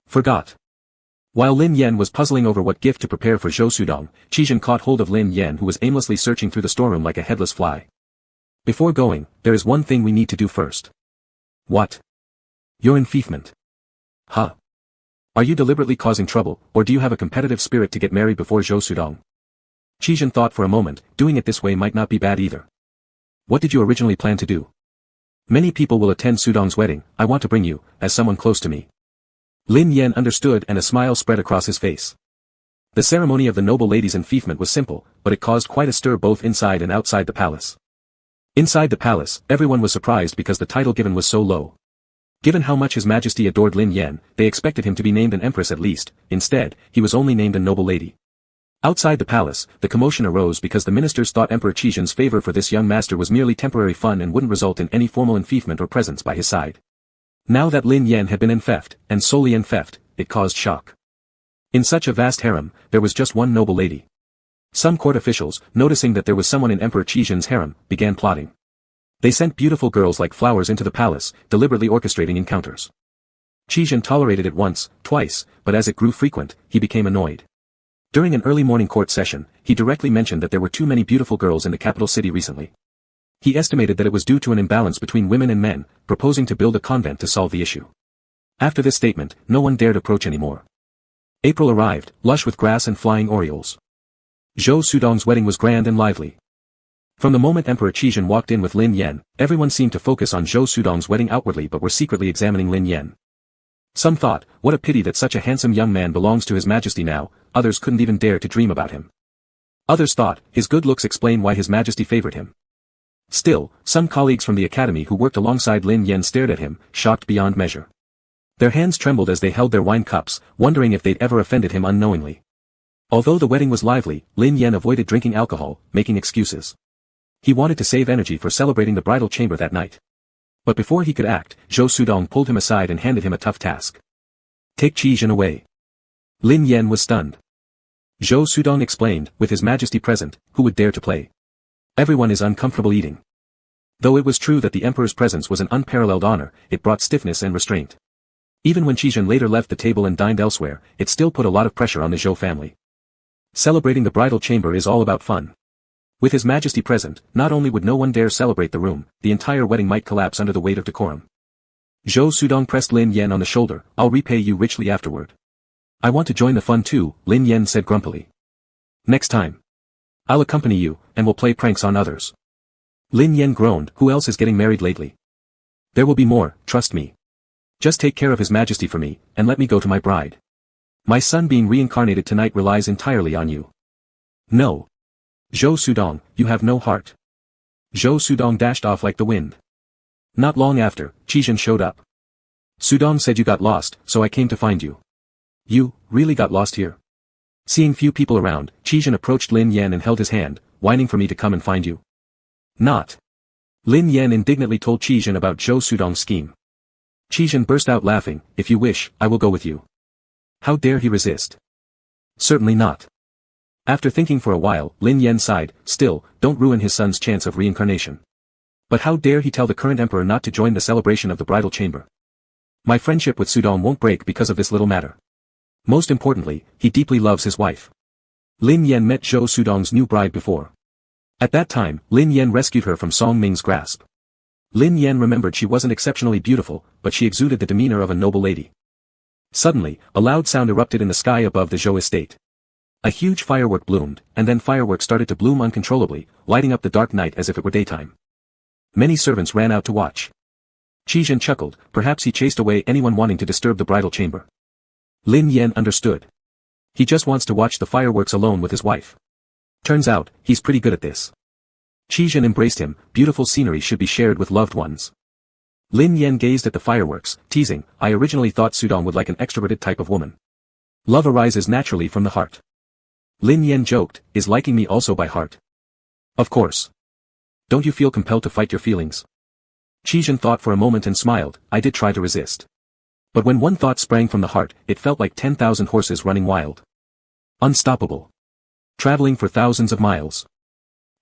Forgot. While Lin Yan was puzzling over what gift to prepare for Zhou Sudong, Qi Zhen caught hold of Lin Yan who was aimlessly searching through the storeroom like a headless fly. Before going, there is one thing we need to do first. What? Your enfeoffment. Huh? Are you deliberately causing trouble, or do you have a competitive spirit to get married before Zhou Sudong? Qi Zhen thought for a moment, doing it this way might not be bad either. What did you originally plan to do? Many people will attend Sudong's wedding, I want to bring you, as someone close to me. Lin Yan understood and a smile spread across his face. The ceremony of the noble lady's enfeoffment was simple, but it caused quite a stir both inside and outside the palace. Inside the palace, everyone was surprised because the title given was so low. Given how much His Majesty adored Lin Yan, they expected him to be named an empress at least, instead, he was only named a noble lady. Outside the palace, the commotion arose because the ministers thought Emperor Qi Zhen's favor for this young master was merely temporary fun and wouldn't result in any formal enfeoffment or presence by his side. Now that Lin Yan had been enfeoffed, and solely enfeoffed, it caused shock. In such a vast harem, there was just one noble lady. Some court officials, noticing that there was someone in Emperor Qi Zhen's harem, began plotting. They sent beautiful girls like flowers into the palace, deliberately orchestrating encounters. Qi Zhen tolerated it once, twice, but as it grew frequent, he became annoyed. During an early morning court session, he directly mentioned that there were too many beautiful girls in the capital city recently. He estimated that it was due to an imbalance between women and men, proposing to build a convent to solve the issue. After this statement, no one dared approach anymore. April arrived, lush with grass and flying orioles. Zhou Sudong's wedding was grand and lively. From the moment Emperor Qi Zhen walked in with Lin Yan, everyone seemed to focus on Zhou Sudong's wedding outwardly but were secretly examining Lin Yan. Some thought, what a pity that such a handsome young man belongs to His Majesty now, others couldn't even dare to dream about him. Others thought, his good looks explain why His Majesty favored him. Still, some colleagues from the academy who worked alongside Lin Yan stared at him, shocked beyond measure. Their hands trembled as they held their wine cups, wondering if they'd ever offended him unknowingly. Although the wedding was lively, Lin Yan avoided drinking alcohol, making excuses. He wanted to save energy for celebrating the bridal chamber that night. But before he could act, Zhou Sudong pulled him aside and handed him a tough task. Take Qi Zhen away. Lin Yan was stunned. Zhou Sudong explained, with His Majesty present, who would dare to play? Everyone is uncomfortable eating. Though it was true that the emperor's presence was an unparalleled honor, it brought stiffness and restraint. Even when Qi Zhen later left the table and dined elsewhere, it still put a lot of pressure on the Zhou family. Celebrating the bridal chamber is all about fun. With His Majesty present, not only would no one dare celebrate the room, the entire wedding might collapse under the weight of decorum. Zhou Sudong pressed Lin Yan on the shoulder, I'll repay you richly afterward. I want to join the fun too, Lin Yan said grumpily. Next time. I'll accompany you, and we'll play pranks on others. Lin Yan groaned, who else is getting married lately? There will be more, trust me. Just take care of His Majesty for me, and let me go to my bride. My son being reincarnated tonight relies entirely on you. No. Zhou Sudong, you have no heart. Zhou Sudong dashed off like the wind. Not long after, Qizhen showed up. Sudong said you got lost, so I came to find you. You, really got lost here? Seeing few people around, Qizhen approached Lin Yan and held his hand, whining for me to come and find you. Not. Lin Yan indignantly told Qizhen about Zhou Sudong's scheme. Qizhen burst out laughing, if you wish, I will go with you. How dare he resist? Certainly not. After thinking for a while, Lin Yan sighed, still, don't ruin his son's chance of reincarnation. But how dare he tell the current emperor not to join the celebration of the bridal chamber? My friendship with Sudong won't break because of this little matter. Most importantly, he deeply loves his wife. Lin Yan met Zhou Sudong's new bride before. At that time, Lin Yan rescued her from Song Ming's grasp. Lin Yan remembered she wasn't exceptionally beautiful, but she exuded the demeanor of a noble lady. Suddenly, a loud sound erupted in the sky above the Zhou estate. A huge firework bloomed, and then fireworks started to bloom uncontrollably, lighting up the dark night as if it were daytime. Many servants ran out to watch. Qizhen chuckled, perhaps he chased away anyone wanting to disturb the bridal chamber. Lin Yan understood. He just wants to watch the fireworks alone with his wife. Turns out, he's pretty good at this. Qizhen embraced him, beautiful scenery should be shared with loved ones. Lin Yan gazed at the fireworks, teasing, I originally thought Sudong would like an extroverted type of woman. Love arises naturally from the heart. Lin Yan joked, is liking me also by heart? Of course. Don't you feel compelled to fight your feelings? Qizhen thought for a moment and smiled, I did try to resist. But when one thought sprang from the heart, it felt like 10,000 horses running wild. Unstoppable. Traveling for thousands of miles.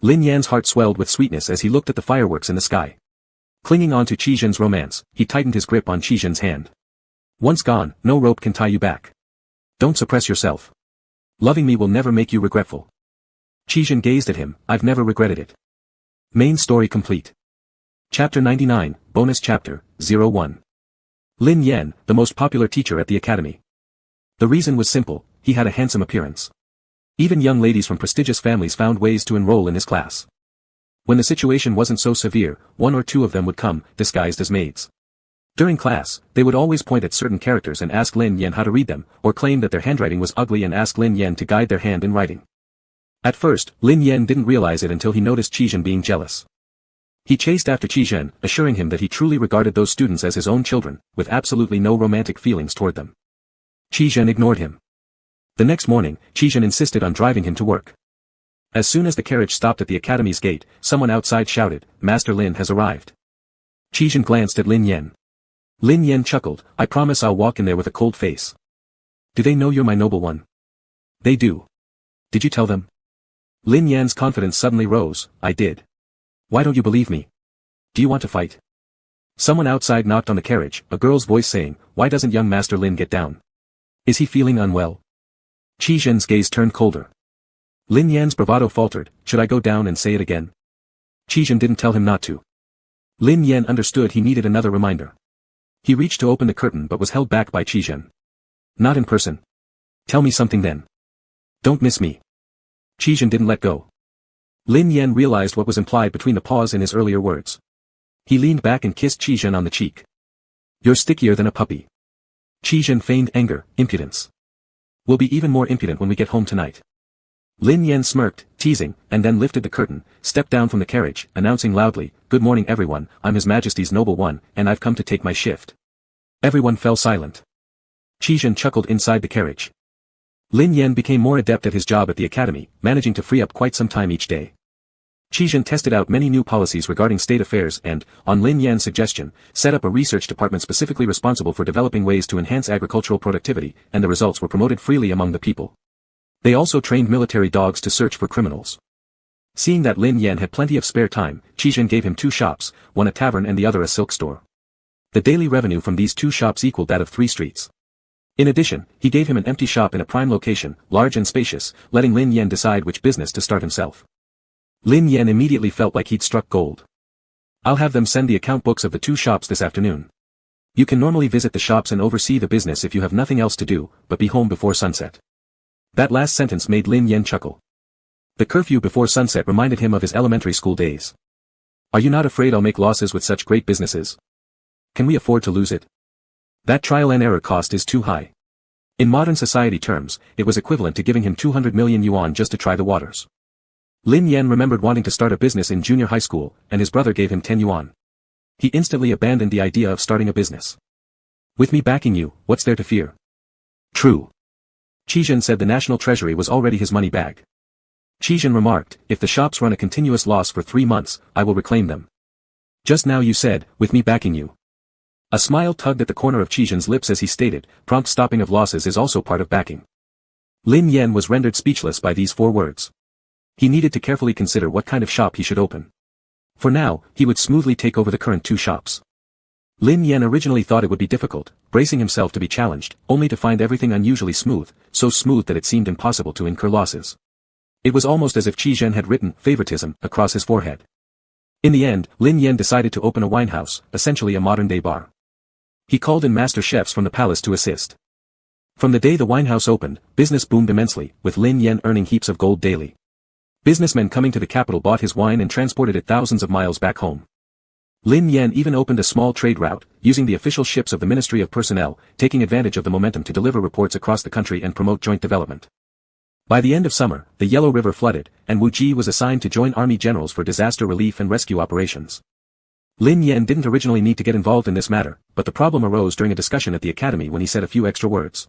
Lin Yan's heart swelled with sweetness as he looked at the fireworks in the sky. Clinging on to Qizhen's romance, he tightened his grip on Qizhen's hand. Once gone, no rope can tie you back. Don't suppress yourself. Loving me will never make you regretful. Qizhen gazed at him, I've never regretted it. Main story complete. Chapter 99, Bonus Chapter, 01. Lin Yan, the most popular teacher at the academy. The reason was simple, he had a handsome appearance. Even young ladies from prestigious families found ways to enroll in his class. When the situation wasn't so severe, one or two of them would come, disguised as maids. During class, they would always point at certain characters and ask Lin Yan how to read them, or claim that their handwriting was ugly and ask Lin Yan to guide their hand in writing. At first, Lin Yan didn't realize it until he noticed Qizhen being jealous. He chased after Qizhen, assuring him that he truly regarded those students as his own children, with absolutely no romantic feelings toward them. Qizhen ignored him. The next morning, Qizhen insisted on driving him to work. As soon as the carriage stopped at the academy's gate, someone outside shouted, Master Lin has arrived. Qizhen glanced at Lin Yan. Lin Yan chuckled, I promise I'll walk in there with a cold face. Do they know you're my noble one? They do. Did you tell them? Lin Yan's confidence suddenly rose, I did. Why don't you believe me? Do you want to fight? Someone outside knocked on the carriage, a girl's voice saying, why doesn't young Master Lin get down? Is he feeling unwell? Qizhen's gaze turned colder. Lin Yan's bravado faltered, should I go down and say it again? Qizhen didn't tell him not to. Lin Yan understood he needed another reminder. He reached to open the curtain but was held back by Qizhen. Not in person. Tell me something then. Don't miss me. Qizhen didn't let go. Lin Yan realized what was implied between the pause in his earlier words. He leaned back and kissed Qizhen on the cheek. You're stickier than a puppy. Qizhen feigned anger, impudence. We'll be even more impudent when we get home tonight. Lin Yan smirked, teasing, and then lifted the curtain, stepped down from the carriage, announcing loudly, Good morning everyone, I'm His Majesty's noble one, and I've come to take my shift. Everyone fell silent. Qizhen chuckled inside the carriage. Lin Yan became more adept at his job at the academy, managing to free up quite some time each day. Qizhen tested out many new policies regarding state affairs and, on Lin Yan's suggestion, set up a research department specifically responsible for developing ways to enhance agricultural productivity, and the results were promoted freely among the people. They also trained military dogs to search for criminals. Seeing that Lin Yan had plenty of spare time, Qizhen gave him 2 shops, one a tavern and the other a silk store. The daily revenue from these 2 shops equaled that of 3 streets. In addition, he gave him an empty shop in a prime location, large and spacious, letting Lin Yan decide which business to start himself. Lin Yan immediately felt like he'd struck gold. I'll have them send the account books of the 2 shops this afternoon. You can normally visit the shops and oversee the business if you have nothing else to do, but be home before sunset. That last sentence made Lin Yan chuckle. The curfew before sunset reminded him of his elementary school days. Are you not afraid I'll make losses with such great businesses? Can we afford to lose it? That trial and error cost is too high. In modern society terms, it was equivalent to giving him 200 million yuan just to try the waters. Lin Yan remembered wanting to start a business in junior high school, and his brother gave him 10 yuan. He instantly abandoned the idea of starting a business. With me backing you, what's there to fear? True. Qizhen said the national treasury was already his money bag. Qizhen remarked, if the shops run a continuous loss for 3 months, I will reclaim them. Just now you said, with me backing you. A smile tugged at the corner of Qizhen's lips as he stated, prompt stopping of losses is also part of backing. Lin Yan was rendered speechless by these 4 words. He needed to carefully consider what kind of shop he should open. For now, he would smoothly take over the current 2 shops. Lin Yan originally thought it would be difficult, bracing himself to be challenged, only to find everything unusually smooth, so smooth that it seemed impossible to incur losses. It was almost as if Qizhen had written favoritism across his forehead. In the end, Lin Yan decided to open a winehouse, essentially a modern-day bar. He called in master chefs from the palace to assist. From the day the winehouse opened, business boomed immensely, with Lin Yan earning heaps of gold daily. Businessmen coming to the capital bought his wine and transported it thousands of miles back home. Lin Yan even opened a small trade route, using the official ships of the Ministry of Personnel, taking advantage of the momentum to deliver reports across the country and promote joint development. By the end of summer, the Yellow River flooded, and Wu Ji was assigned to join army generals for disaster relief and rescue operations. Lin Yan didn't originally need to get involved in this matter, but the problem arose during a discussion at the academy when he said a few extra words.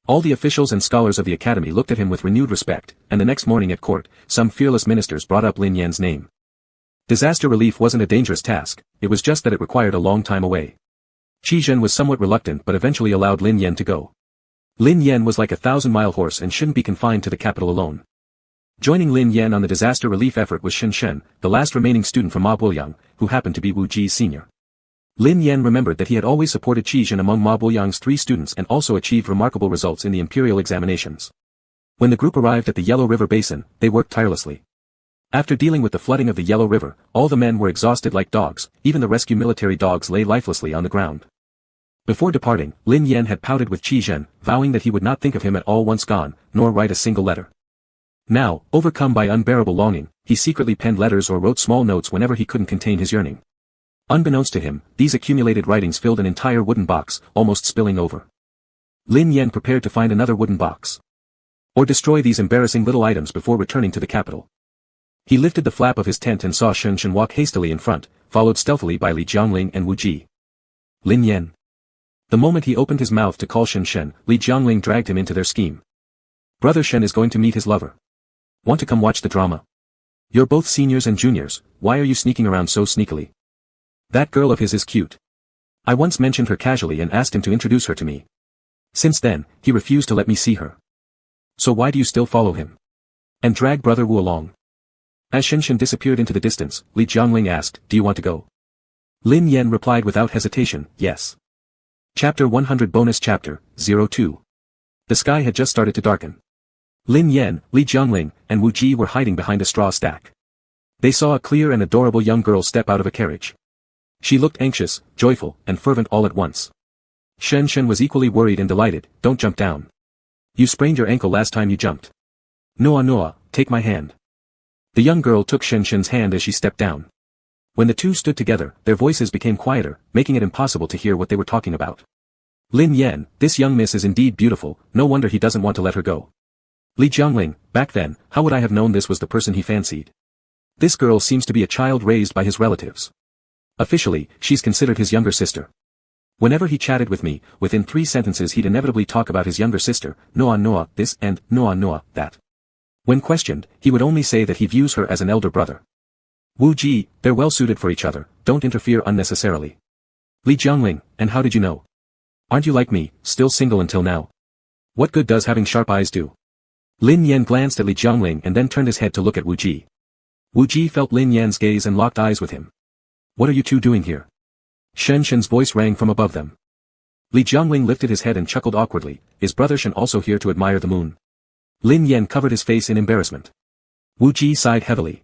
All the officials and scholars of the academy looked at him with renewed respect, and the next morning at court, some fearless ministers brought up Lin Yan's name. Disaster relief wasn't a dangerous task, it was just that it required a long time away. Qizhen was somewhat reluctant but eventually allowed Lin Yan to go. Lin Yan was like a 1,000-mile horse and shouldn't be confined to the capital alone. Joining Lin Yan on the disaster relief effort was Shen Shen, the last remaining student from Ma Buoyang, who happened to be Wu Ji's senior. Lin Yan remembered that he had always supported Qizhen among Ma Buoyang's 3 students and also achieved remarkable results in the imperial examinations. When the group arrived at the Yellow River Basin, they worked tirelessly. After dealing with the flooding of the Yellow River, all the men were exhausted like dogs, even the rescue military dogs lay lifelessly on the ground. Before departing, Lin Yan had pouted with Qizhen, vowing that he would not think of him at all once gone, nor write a single letter. Now, overcome by unbearable longing, he secretly penned letters or wrote small notes whenever he couldn't contain his yearning. Unbeknownst to him, these accumulated writings filled an entire wooden box, almost spilling over. Lin Yan prepared to find another wooden box. Or destroy these embarrassing little items before returning to the capital. He lifted the flap of his tent and saw Shen Shen walk hastily in front, followed stealthily by Li Jiangling and Wu Ji. Lin Yan. The moment he opened his mouth to call Shen Shen, Li Jiangling dragged him into their scheme. Brother Shen is going to meet his lover. Want to come watch the drama? You're both seniors and juniors, why are you sneaking around so sneakily? That girl of his is cute. I once mentioned her casually and asked him to introduce her to me. Since then, he refused to let me see her. So why do you still follow him? And drag Brother Wu along? As Shen Shen disappeared into the distance, Li Jiangling asked, do you want to go? Lin Yan replied without hesitation, yes. Chapter 100 Bonus Chapter, 02. The sky had just started to darken. Lin Yan, Li Jiangling, and Wu Ji were hiding behind a straw stack. They saw a clear and adorable young girl step out of a carriage. She looked anxious, joyful, and fervent all at once. Shen Shen was equally worried and delighted, don't jump down. You sprained your ankle last time you jumped. Noah Noah, take my hand. The young girl took Shen Shen's hand as she stepped down. When the two stood together, their voices became quieter, making it impossible to hear what they were talking about. Lin Yan, this young miss is indeed beautiful, no wonder he doesn't want to let her go. Li Jiangling, back then, how would I have known this was the person he fancied? This girl seems to be a child raised by his relatives. Officially, she's considered his younger sister. Whenever he chatted with me, within 3 sentences he'd inevitably talk about his younger sister, Noah Noah this and Noah Noah that. When questioned, he would only say that he views her as an elder brother. Wu Ji, they're well suited for each other, don't interfere unnecessarily. Li Jiangling, and how did you know? Aren't you like me, still single until now? What good does having sharp eyes do? Lin Yan glanced at Li Jiangling and then turned his head to look at Wu Ji. Wu Ji felt Lin Yan's gaze and locked eyes with him. What are you two doing here? Shen Shen's voice rang from above them. Li Jiangling lifted his head and chuckled awkwardly, is Brother Shen also here to admire the moon? Lin Yan covered his face in embarrassment. Wu Ji sighed heavily.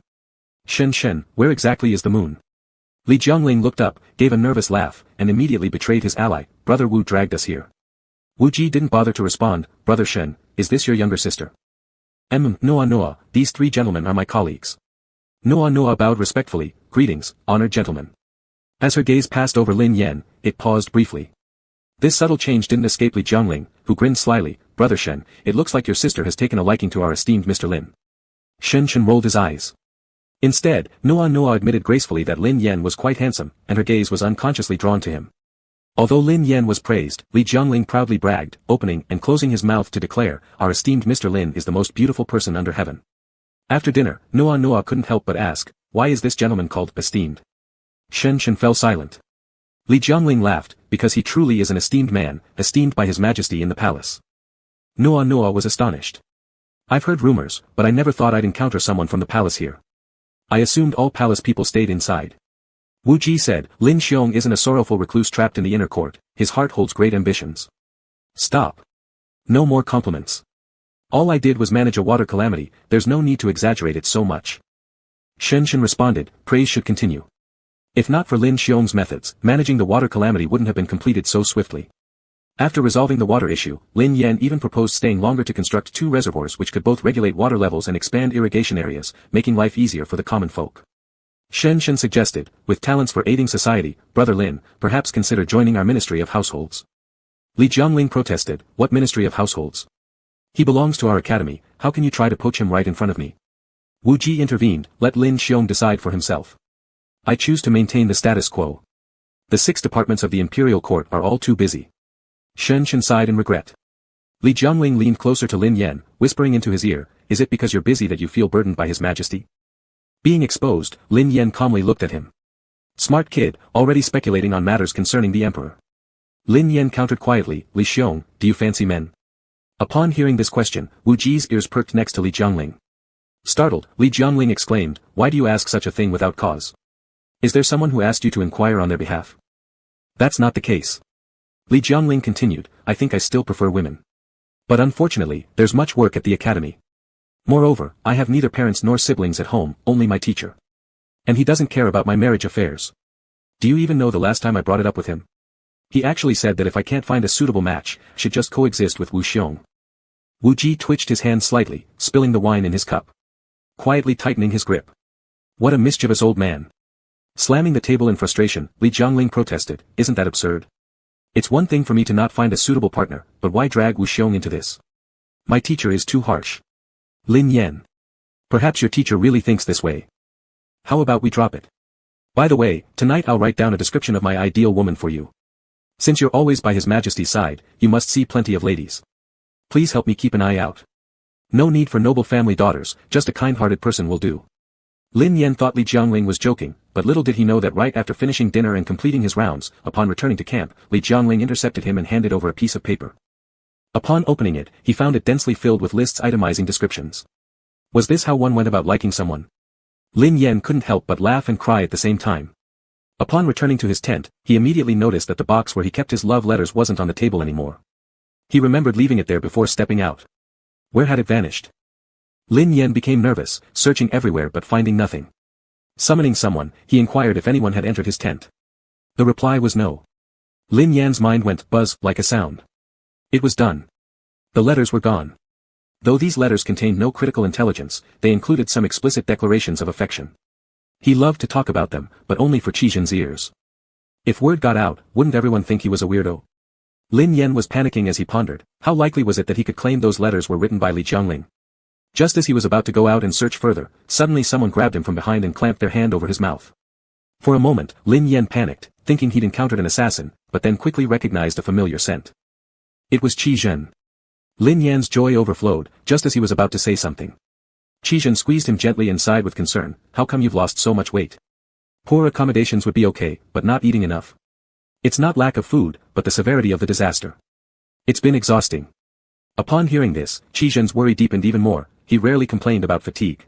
Shen Shen, where exactly is the moon? Li Jiangling looked up, gave a nervous laugh, and immediately betrayed his ally, Brother Wu dragged us here. Wu Ji didn't bother to respond, Brother Shen, is this your younger sister? Noah Noah, these 3 gentlemen are my colleagues. Noah Noah bowed respectfully, greetings, honored gentlemen. As her gaze passed over Lin Yan, it paused briefly. This subtle change didn't escape Li Jiangling, who grinned slyly, "Brother Shen, it looks like your sister has taken a liking to our esteemed Mr. Lin." Shen rolled his eyes. Instead, Noa admitted gracefully that Lin Yan was quite handsome, and her gaze was unconsciously drawn to him. Although Lin Yan was praised, Li Jiangling proudly bragged, opening and closing his mouth to declare, "Our esteemed Mr. Lin is the most beautiful person under heaven." After dinner, Noa couldn't help but ask, "Why is this gentleman called esteemed?" Shen fell silent. Li Jiangling laughed, "Because he truly is an esteemed man, esteemed by his majesty in the palace." Noa was astonished. "I've heard rumors, but I never thought I'd encounter someone from the palace here. I assumed all palace people stayed inside." Wu Ji said, "Lin Xiong isn't a sorrowful recluse trapped in the inner court, his heart holds great ambitions." "Stop. No more compliments. All I did was manage a water calamity, there's no need to exaggerate it so much." Shen responded, "Praise should continue. If not for Lin Xiong's methods, managing the water calamity wouldn't have been completed so swiftly." After resolving the water issue, Lin Yan even proposed staying longer to construct 2 reservoirs which could both regulate water levels and expand irrigation areas, making life easier for the common folk. Shen suggested, "With talents for aiding society, Brother Lin, perhaps consider joining our Ministry of Households." Li Jiangling protested, "What Ministry of Households? He belongs to our academy, how can you try to poach him right in front of me?" Wu Ji intervened, "Let Lin Xiong decide for himself. I choose to maintain the status quo. The 6 departments of the imperial court are all too busy." Shen sighed in regret. Li Jiangling leaned closer to Lin Yan, whispering into his ear, "Is it because you're busy that you feel burdened by his majesty?" Being exposed, Lin Yan calmly looked at him. Smart kid, already speculating on matters concerning the emperor. Lin Yan countered quietly, "Li Xiong, do you fancy men?" Upon hearing this question, Wu Ji's ears perked next to Li Jiangling. Startled, Li Jiangling exclaimed, "Why do you ask such a thing without cause? Is there someone who asked you to inquire on their behalf?" "That's not the case." Li Jiangling continued, "I think I still prefer women. But unfortunately, there's much work at the academy. Moreover, I have neither parents nor siblings at home, only my teacher. And he doesn't care about my marriage affairs. Do you even know the last time I brought it up with him? He actually said that if I can't find a suitable match, I should just coexist with Wu Xiong." Wu Ji twitched his hand slightly, spilling the wine in his cup. Quietly tightening his grip. "What a mischievous old man." Slamming the table in frustration, Li Jiangling protested, "Isn't that absurd? It's one thing for me to not find a suitable partner, but why drag Wu Xiong into this? My teacher is too harsh." Lin Yan. "Perhaps your teacher really thinks this way. How about we drop it? By the way, tonight I'll write down a description of my ideal woman for you. Since you're always by His Majesty's side, you must see plenty of ladies. Please help me keep an eye out. No need for noble family daughters, just a kind-hearted person will do." Lin Yan thought Li Jiangling was joking, but little did he know that right after finishing dinner and completing his rounds, upon returning to camp, Li Jiangling intercepted him and handed over a piece of paper. Upon opening it, he found it densely filled with lists itemizing descriptions. Was this how one went about liking someone? Lin Yan couldn't help but laugh and cry at the same time. Upon returning to his tent, he immediately noticed that the box where he kept his love letters wasn't on the table anymore. He remembered leaving it there before stepping out. Where had it vanished? Lin Yan became nervous, searching everywhere but finding nothing. Summoning someone, he inquired if anyone had entered his tent. The reply was no. Lin Yan's mind went buzz like a sound. It was done. The letters were gone. Though these letters contained no critical intelligence, they included some explicit declarations of affection. He loved to talk about them, but only for Qi Zhen's ears. If word got out, wouldn't everyone think he was a weirdo? Lin Yan was panicking as he pondered, how likely was it that he could claim those letters were written by Li Jiangling? Just as he was about to go out and search further, suddenly someone grabbed him from behind and clamped their hand over his mouth. For a moment, Lin Yan panicked, thinking he'd encountered an assassin, but then quickly recognized a familiar scent. It was Qi Zhen. Lin Yan's joy overflowed, just as he was about to say something. Qi Zhen squeezed him gently and sighed with concern, "How come you've lost so much weight? Poor accommodations would be okay, but not eating enough. It's not lack of food, but the severity of the disaster. It's been exhausting." Upon hearing this, Qi Zhen's worry deepened even more. He rarely complained about fatigue.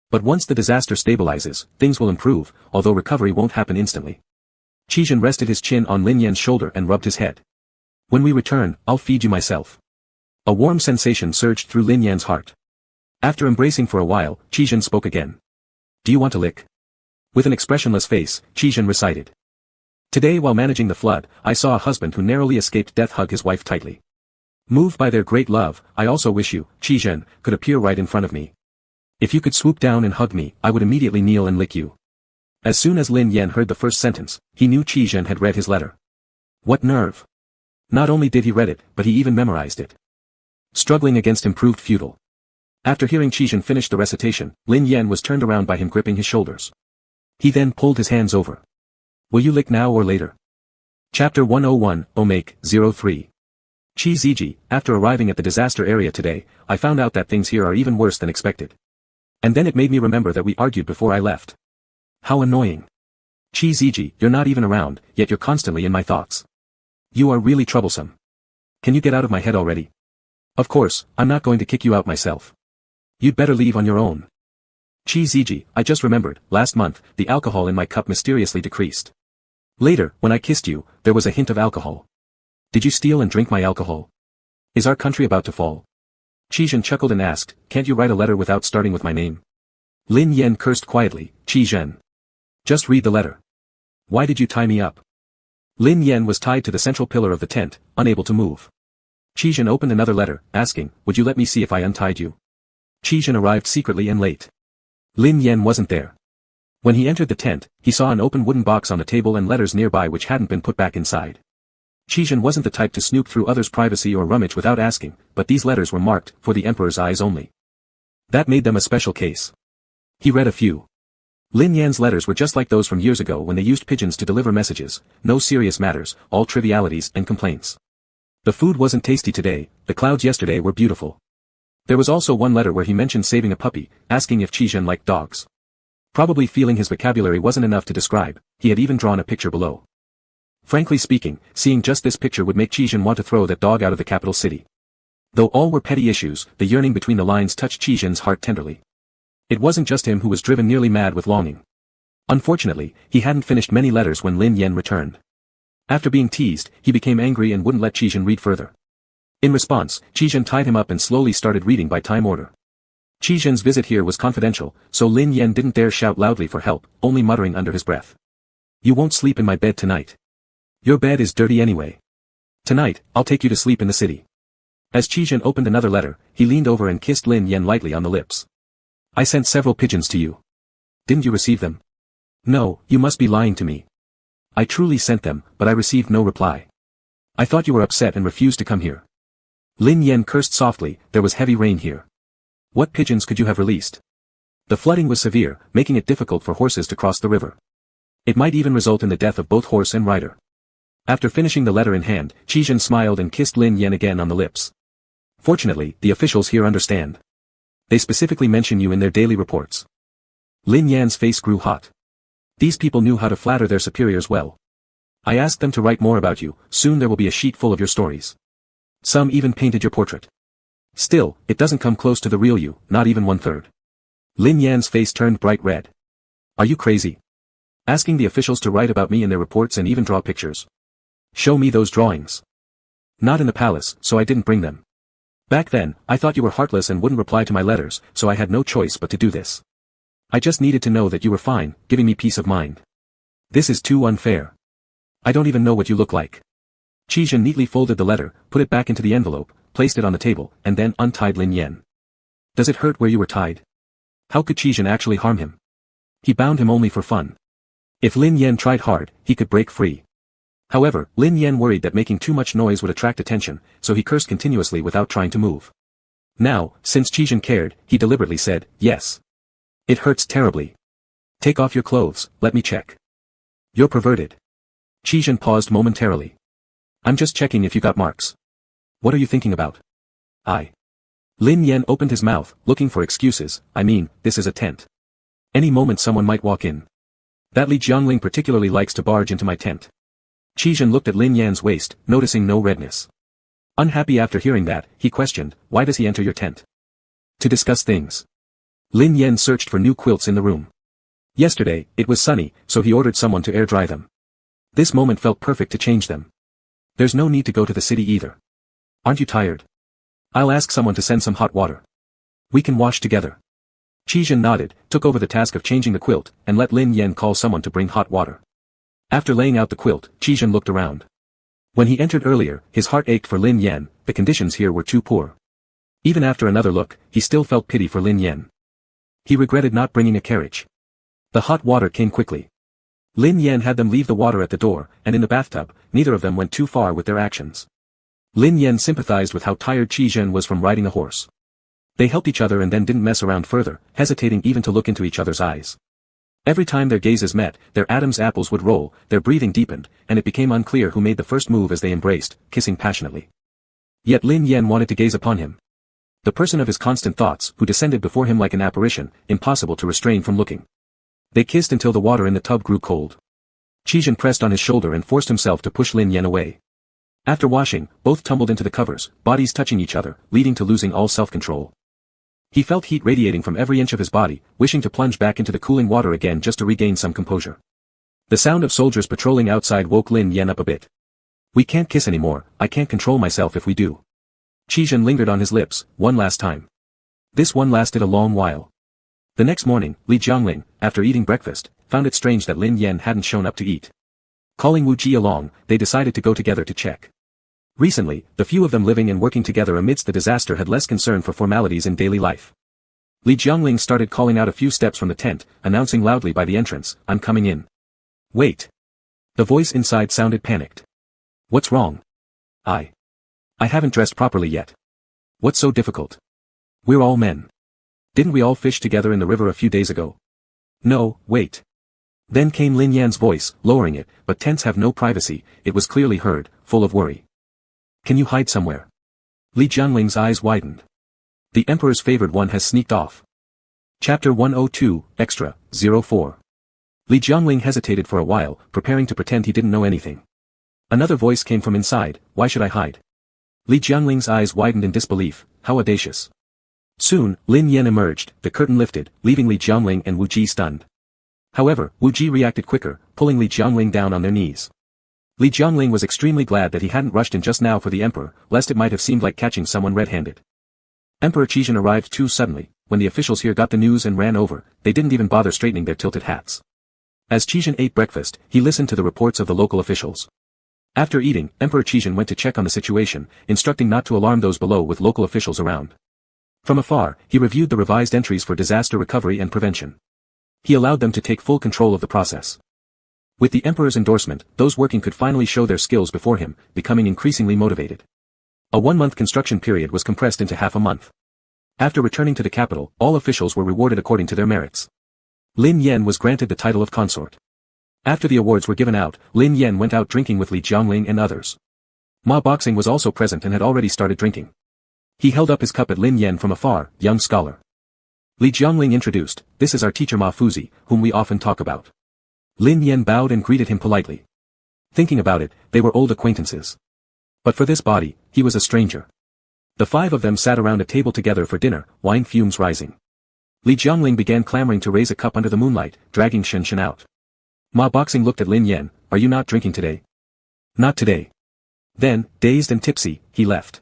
But once the disaster stabilizes, things will improve, although recovery won't happen instantly. Qi Zhen rested his chin on Lin Yan's shoulder and rubbed his head. "When we return, I'll feed you myself." A warm sensation surged through Lin Yan's heart. After embracing for a while, Qi Zhen spoke again. "Do you want to lick?" With an expressionless face, Qi Zhen recited. "Today while managing the flood, I saw a husband who narrowly escaped death hug his wife tightly. Moved by their great love, I also wish you, Qi Zhen, could appear right in front of me. If you could swoop down and hug me, I would immediately kneel and lick you." As soon as Lin Yan heard the first sentence, he knew Qi Zhen had read his letter. What nerve! Not only did he read it, but he even memorized it. Struggling against him proved futile. After hearing Qizhen finish the recitation, Lin Yan was turned around by him gripping his shoulders. He then pulled his hands over. Will you lick now or later? Chapter 101, Omake, 03. Qi Ziji, after arriving at the disaster area today, I found out that things here are even worse than expected. And then it made me remember that we argued before I left. How annoying. Qi Ziji, you're not even around, yet you're constantly in my thoughts. You are really troublesome. Can you get out of my head already? Of course, I'm not going to kick you out myself. You'd better leave on your own. Qi Ziji, I just remembered, last month, the alcohol in my cup mysteriously decreased. Later, when I kissed you, there was a hint of alcohol. Did you steal and drink my alcohol? Is our country about to fall? Qizhen chuckled and asked, can't you write a letter without starting with my name? Lin Yan cursed quietly, Qizhen. Just read the letter. Why did you tie me up? Lin Yan was tied to the central pillar of the tent, unable to move. Qizhen opened another letter, asking, would you let me see if I untied you? Qizhen arrived secretly and late. Lin Yan wasn't there. When he entered the tent, he saw an open wooden box on the table and letters nearby which hadn't been put back inside. Qizhen wasn't the type to snoop through others' privacy or rummage without asking, but these letters were marked, for the emperor's eyes only. That made them a special case. He read a few. Lin Yan's letters were just like those from years ago when they used pigeons to deliver messages, no serious matters, all trivialities and complaints. The food wasn't tasty today, the clouds yesterday were beautiful. There was also one letter where he mentioned saving a puppy, asking if Qizhen liked dogs. Probably feeling his vocabulary wasn't enough to describe, he had even drawn a picture below. Frankly speaking, seeing just this picture would make Qizhen want to throw that dog out of the capital city. Though all were petty issues, the yearning between the lines touched Qizhen's heart tenderly. It wasn't just him who was driven nearly mad with longing. Unfortunately, he hadn't finished many letters when Lin Yan returned. After being teased, he became angry and wouldn't let Qizhen read further. In response, Qizhen tied him up and slowly started reading by time order. Qizhen's visit here was confidential, so Lin Yan didn't dare shout loudly for help, only muttering under his breath. You won't sleep in my bed tonight. Your bed is dirty anyway. Tonight, I'll take you to sleep in the city. As Qizhen opened another letter, he leaned over and kissed Lin Yan lightly on the lips. I sent several pigeons to you. Didn't you receive them? No, you must be lying to me. I truly sent them, but I received no reply. I thought you were upset and refused to come here. Lin Yan cursed softly, there was heavy rain here. What pigeons could you have released? The flooding was severe, making it difficult for horses to cross the river. It might even result in the death of both horse and rider. After finishing the letter in hand, Qizhen smiled and kissed Lin Yan again on the lips. Fortunately, the officials here understand. They specifically mention you in their daily reports. Lin Yan's face grew hot. These people knew how to flatter their superiors well. I asked them to write more about you, soon there will be a sheet full of your stories. Some even painted your portrait. Still, it doesn't come close to the real you, not even 1/3. Lin Yan's face turned bright red. Are you crazy? Asking the officials to write about me in their reports and even draw pictures. Show me those drawings. Not in the palace, so I didn't bring them. Back then, I thought you were heartless and wouldn't reply to my letters, so I had no choice but to do this. I just needed to know that you were fine, giving me peace of mind. This is too unfair. I don't even know what you look like. Qizhen neatly folded the letter, put it back into the envelope, placed it on the table, and then untied Lin Yan. Does it hurt where you were tied? How could Qizhen actually harm him? He bound him only for fun. If Lin Yan tried hard, he could break free. However, Lin Yan worried that making too much noise would attract attention, so he cursed continuously without trying to move. Now, since Qizhen cared, he deliberately said, yes. It hurts terribly. Take off your clothes, let me check. You're perverted. Qizhen paused momentarily. I'm just checking if you got marks. What are you thinking about? Lin Yan opened his mouth, looking for excuses. I mean, this is a tent. Any moment someone might walk in. That Li Jiangling particularly likes to barge into my tent. Qizhen looked at Lin Yan's waist, noticing no redness. Unhappy after hearing that, he questioned, why does he enter your tent? To discuss things. Lin Yan searched for new quilts in the room. Yesterday, it was sunny, so he ordered someone to air dry them. This moment felt perfect to change them. There's no need to go to the city either. Aren't you tired? I'll ask someone to send some hot water. We can wash together. Qizhen nodded, took over the task of changing the quilt, and let Lin Yan call someone to bring hot water. After laying out the quilt, Qizhen looked around. When he entered earlier, his heart ached for Lin Yan, the conditions here were too poor. Even after another look, he still felt pity for Lin Yan. He regretted not bringing a carriage. The hot water came quickly. Lin Yan had them leave the water at the door, and in the bathtub, neither of them went too far with their actions. Lin Yan sympathized with how tired Qi Zhen was from riding a horse. They helped each other and then didn't mess around further, hesitating even to look into each other's eyes. Every time their gazes met, their Adam's apples would roll, their breathing deepened, and it became unclear who made the first move as they embraced, kissing passionately. Yet Lin Yan wanted to gaze upon him. The person of his constant thoughts, who descended before him like an apparition, impossible to restrain from looking. They kissed until the water in the tub grew cold. Qi Zhen pressed on his shoulder and forced himself to push Lin Yan away. After washing, both tumbled into the covers, bodies touching each other, leading to losing all self-control. He felt heat radiating from every inch of his body, wishing to plunge back into the cooling water again just to regain some composure. The sound of soldiers patrolling outside woke Lin Yan up a bit. We can't kiss anymore, I can't control myself if we do. Qi Zhen lingered on his lips, one last time. This one lasted a long while. The next morning, Li Jiangling, after eating breakfast, found it strange that Lin Yan hadn't shown up to eat. Calling Wu Ji along, they decided to go together to check. Recently, the few of them living and working together amidst the disaster had less concern for formalities in daily life. Li Jiangling started calling out a few steps from the tent, announcing loudly by the entrance, I'm coming in. Wait. The voice inside sounded panicked. What's wrong? I haven't dressed properly yet. What's so difficult? We're all men. Didn't we all fish together in the river a few days ago? No, wait. Then came Lin Yan's voice, lowering it, but tents have no privacy, it was clearly heard, full of worry. Can you hide somewhere? Li Jianling's eyes widened. The Emperor's favored one has sneaked off. Chapter 102, Extra, 04. Li Jiangling hesitated for a while, preparing to pretend he didn't know anything. Another voice came from inside, why should I hide? Li Jianling's eyes widened in disbelief, how audacious. Soon, Lin Yan emerged, the curtain lifted, leaving Li Jiangling and Wu Ji stunned. However, Wu Ji reacted quicker, pulling Li Jiangling down on their knees. Li Jiangling was extremely glad that he hadn't rushed in just now for the Emperor, lest it might have seemed like catching someone red-handed. Emperor Qi Zhen arrived too suddenly. When the officials here got the news and ran over, they didn't even bother straightening their tilted hats. As Qi Zhen ate breakfast, he listened to the reports of the local officials. After eating, Emperor Qi Zhen went to check on the situation, instructing not to alarm those below with local officials around. From afar, he reviewed the revised entries for disaster recovery and prevention. He allowed them to take full control of the process. With the Emperor's endorsement, those working could finally show their skills before him, becoming increasingly motivated. A 1-month construction period was compressed into half a month. After returning to the capital, all officials were rewarded according to their merits. Lin Yan was granted the title of consort. After the awards were given out, Lin Yan went out drinking with Li Jiangling and others. Ma Boxing was also present and had already started drinking. He held up his cup at Lin Yan from afar, young scholar. Li Jiangling introduced, this is our teacher Ma Fuzi, whom we often talk about. Lin Yan bowed and greeted him politely. Thinking about it, they were old acquaintances. But for this body, he was a stranger. The 5 of them sat around a table together for dinner, wine fumes rising. Li Jiangling began clamoring to raise a cup under the moonlight, dragging Shen Shen out. Ma Boxing looked at Lin Yan, are you not drinking today? Not today. Then, dazed and tipsy, he left.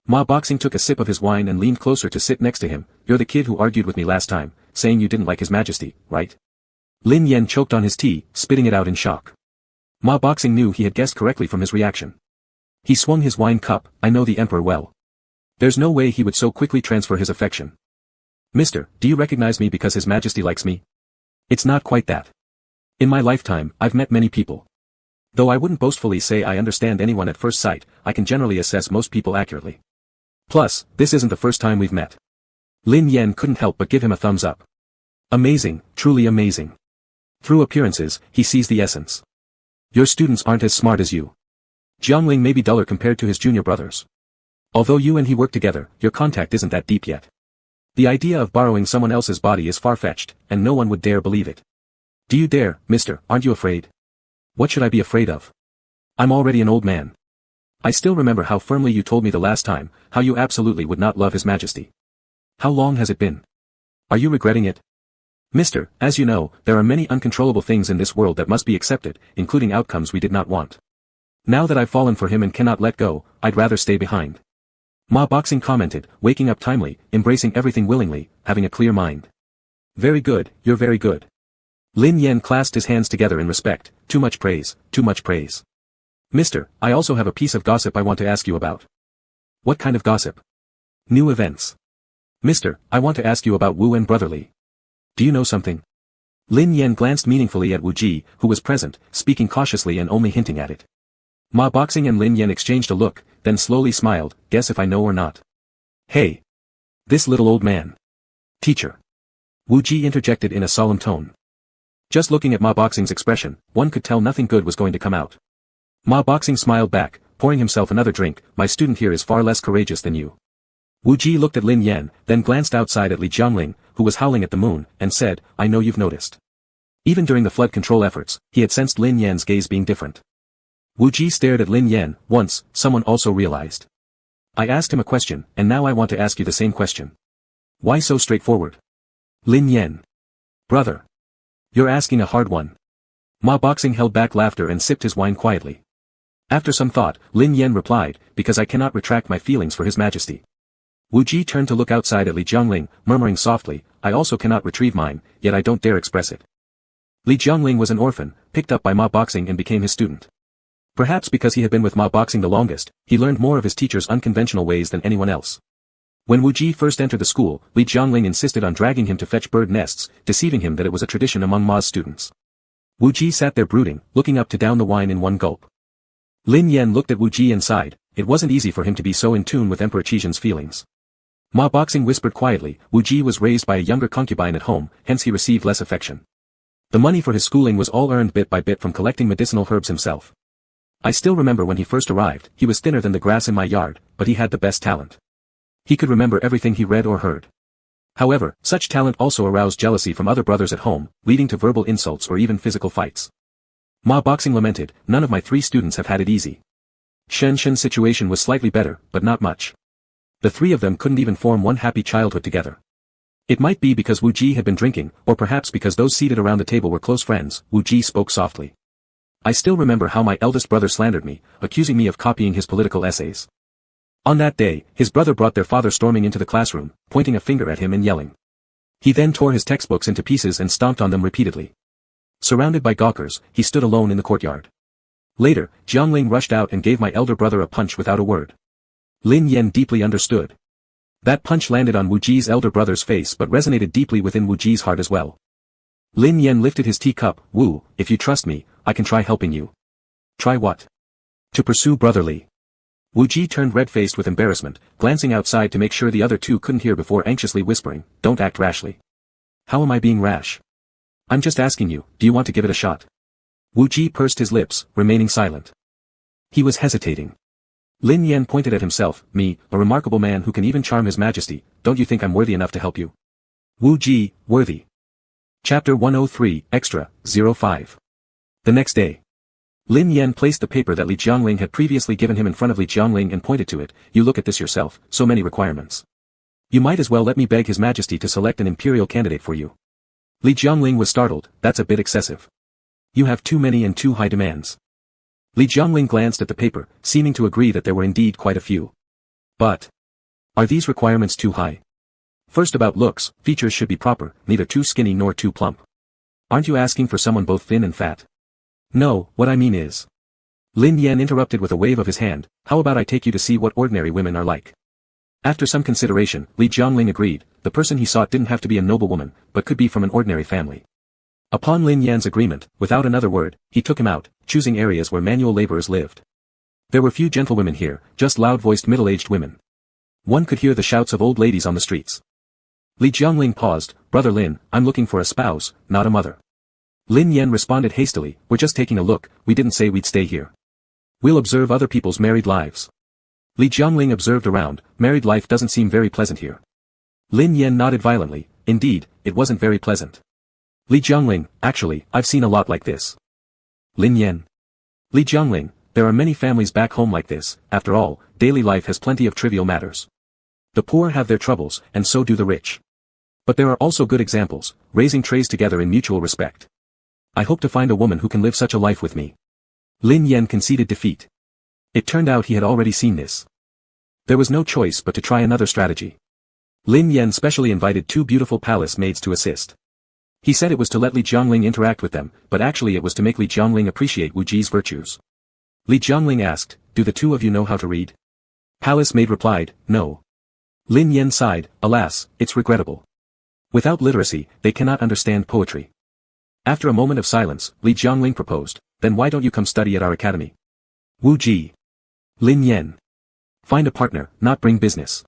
Ma Boxing took a sip of his wine and leaned closer to sit next to him, you're the kid who argued with me last time, saying you didn't like His Majesty, right? Lin Yan choked on his tea, spitting it out in shock. Ma Boxing knew he had guessed correctly from his reaction. He swung his wine cup, I know the Emperor well. There's no way he would so quickly transfer his affection. Mister, do you recognize me because His Majesty likes me? It's not quite that. In my lifetime, I've met many people. Though I wouldn't boastfully say I understand anyone at first sight, I can generally assess most people accurately. Plus, this isn't the first time we've met. Lin Yan couldn't help but give him a thumbs up. Amazing, truly amazing. Through appearances, he sees the essence. Your students aren't as smart as you. Jiangling may be duller compared to his junior brothers. Although you and he work together, your contact isn't that deep yet. The idea of borrowing someone else's body is far-fetched, and no one would dare believe it. Do you dare, mister, aren't you afraid? What should I be afraid of? I'm already an old man. I still remember how firmly you told me the last time, how you absolutely would not love His Majesty. How long has it been? Are you regretting it? Mister, as you know, there are many uncontrollable things in this world that must be accepted, including outcomes we did not want. Now that I've fallen for him and cannot let go, I'd rather stay behind. Ma Boxing commented, waking up timely, embracing everything willingly, having a clear mind. Very good, you're very good. Lin Yan clasped his hands together in respect, too much praise, too much praise. Mister, I also have a piece of gossip I want to ask you about. What kind of gossip? New events. Mister, I want to ask you about Wu and Brotherly. Do you know something? Lin Yan glanced meaningfully at Wu Ji, who was present, speaking cautiously and only hinting at it. Ma Boxing and Lin Yan exchanged a look, then slowly smiled, guess if I know or not. Hey! This little old man. Teacher. Wu Ji interjected in a solemn tone. Just looking at Ma Boxing's expression, one could tell nothing good was going to come out. Ma Boxing smiled back, pouring himself another drink, my student here is far less courageous than you. Wu Ji looked at Lin Yan, then glanced outside at Li Jiangling, who was howling at the moon, and said, I know you've noticed. Even during the flood control efforts, he had sensed Lin Yan's gaze being different. Wu Ji stared at Lin Yan, once, someone also realized. I asked him a question, and now I want to ask you the same question. Why so straightforward? Lin Yan. Brother. You're asking a hard one. Ma Boxing held back laughter and sipped his wine quietly. After some thought, Lin Yan replied, because I cannot retract my feelings for His Majesty. Wu Ji turned to look outside at Li Jiangling, murmuring softly, I also cannot retrieve mine, yet I don't dare express it. Li Jiangling was an orphan, picked up by Ma Boxing and became his student. Perhaps because he had been with Ma Boxing the longest, he learned more of his teacher's unconventional ways than anyone else. When Wu Ji first entered the school, Li Jiangling insisted on dragging him to fetch bird nests, deceiving him that it was a tradition among Ma's students. Wu Ji sat there brooding, looking up to down the wine in one gulp. Lin Yan looked at Wu Ji and sighed, it wasn't easy for him to be so in tune with Emperor Qizhen's feelings. Ma Boxing whispered quietly, Wu Ji was raised by a younger concubine at home, hence he received less affection. The money for his schooling was all earned bit by bit from collecting medicinal herbs himself. I still remember when he first arrived, he was thinner than the grass in my yard, but he had the best talent. He could remember everything he read or heard. However, such talent also aroused jealousy from other brothers at home, leading to verbal insults or even physical fights. Ma Boxing lamented, none of my 3 students have had it easy. Shen Shen's situation was slightly better, but not much. The 3 of them couldn't even form one happy childhood together. It might be because Wu Ji had been drinking, or perhaps because those seated around the table were close friends. Wu Ji spoke softly. I still remember how my eldest brother slandered me, accusing me of copying his political essays. On that day, his brother brought their father storming into the classroom, pointing a finger at him and yelling. He then tore his textbooks into pieces and stomped on them repeatedly. Surrounded by gawkers, he stood alone in the courtyard. Later, Jiangling rushed out and gave my elder brother a punch without a word. Lin Yan deeply understood. That punch landed on Wu Ji's elder brother's face but resonated deeply within Wu Ji's heart as well. Lin Yan lifted his teacup, Wu, if you trust me, I can try helping you. Try what? To pursue brotherly. Wu Ji turned red-faced with embarrassment, glancing outside to make sure the other 2 couldn't hear before anxiously whispering, don't act rashly. How am I being rash? I'm just asking you, do you want to give it a shot? Wu Ji pursed his lips, remaining silent. He was hesitating. Lin Yan pointed at himself, me, a remarkable man who can even charm His Majesty, don't you think I'm worthy enough to help you? Wu Ji, worthy. Chapter 103, Extra, 05. The next day. Lin Yan placed the paper that Li Jiangling had previously given him in front of Li Jiangling and pointed to it, you look at this yourself, so many requirements. You might as well let me beg His Majesty to select an imperial candidate for you. Li Jiangling was startled, that's a bit excessive. You have too many and too high demands. Li Jiangling glanced at the paper, seeming to agree that there were indeed quite a few. But are these requirements too high? First about looks, features should be proper, neither too skinny nor too plump. Aren't you asking for someone both thin and fat? No, what I mean is. Lin Yan interrupted with a wave of his hand, how about I take you to see what ordinary women are like? After some consideration, Li Jiangling agreed, the person he sought didn't have to be a noble woman, but could be from an ordinary family. Upon Lin Yan's agreement, without another word, he took him out, choosing areas where manual laborers lived. There were few gentlewomen here, just loud-voiced middle-aged women. One could hear the shouts of old ladies on the streets. Li Jiangling paused, Brother Lin, I'm looking for a spouse, not a mother. Lin Yan responded hastily, we're just taking a look, we didn't say we'd stay here. We'll observe other people's married lives. Li Jiangling observed around, married life doesn't seem very pleasant here. Lin Yan nodded violently, indeed, it wasn't very pleasant. Li Jiangling, actually, I've seen a lot like this. Lin Yan. Li Jiangling, there are many families back home like this, after all, daily life has plenty of trivial matters. The poor have their troubles, and so do the rich. But there are also good examples, raising trays together in mutual respect. I hope to find a woman who can live such a life with me. Lin Yan conceded defeat. It turned out he had already seen this. There was no choice but to try another strategy. Lin Yan specially invited 2 beautiful palace maids to assist. He said it was to let Li Jiangling interact with them, but actually it was to make Li Jiangling appreciate Wu Ji's virtues. Li Jiangling asked, do the 2 of you know how to read? Palace maid replied, no. Lin Yan sighed, alas, it's regrettable. Without literacy, they cannot understand poetry. After a moment of silence, Li Jiangling proposed, then why don't you come study at our academy? Wu Ji. Lin Yan. Find a partner, not bring business.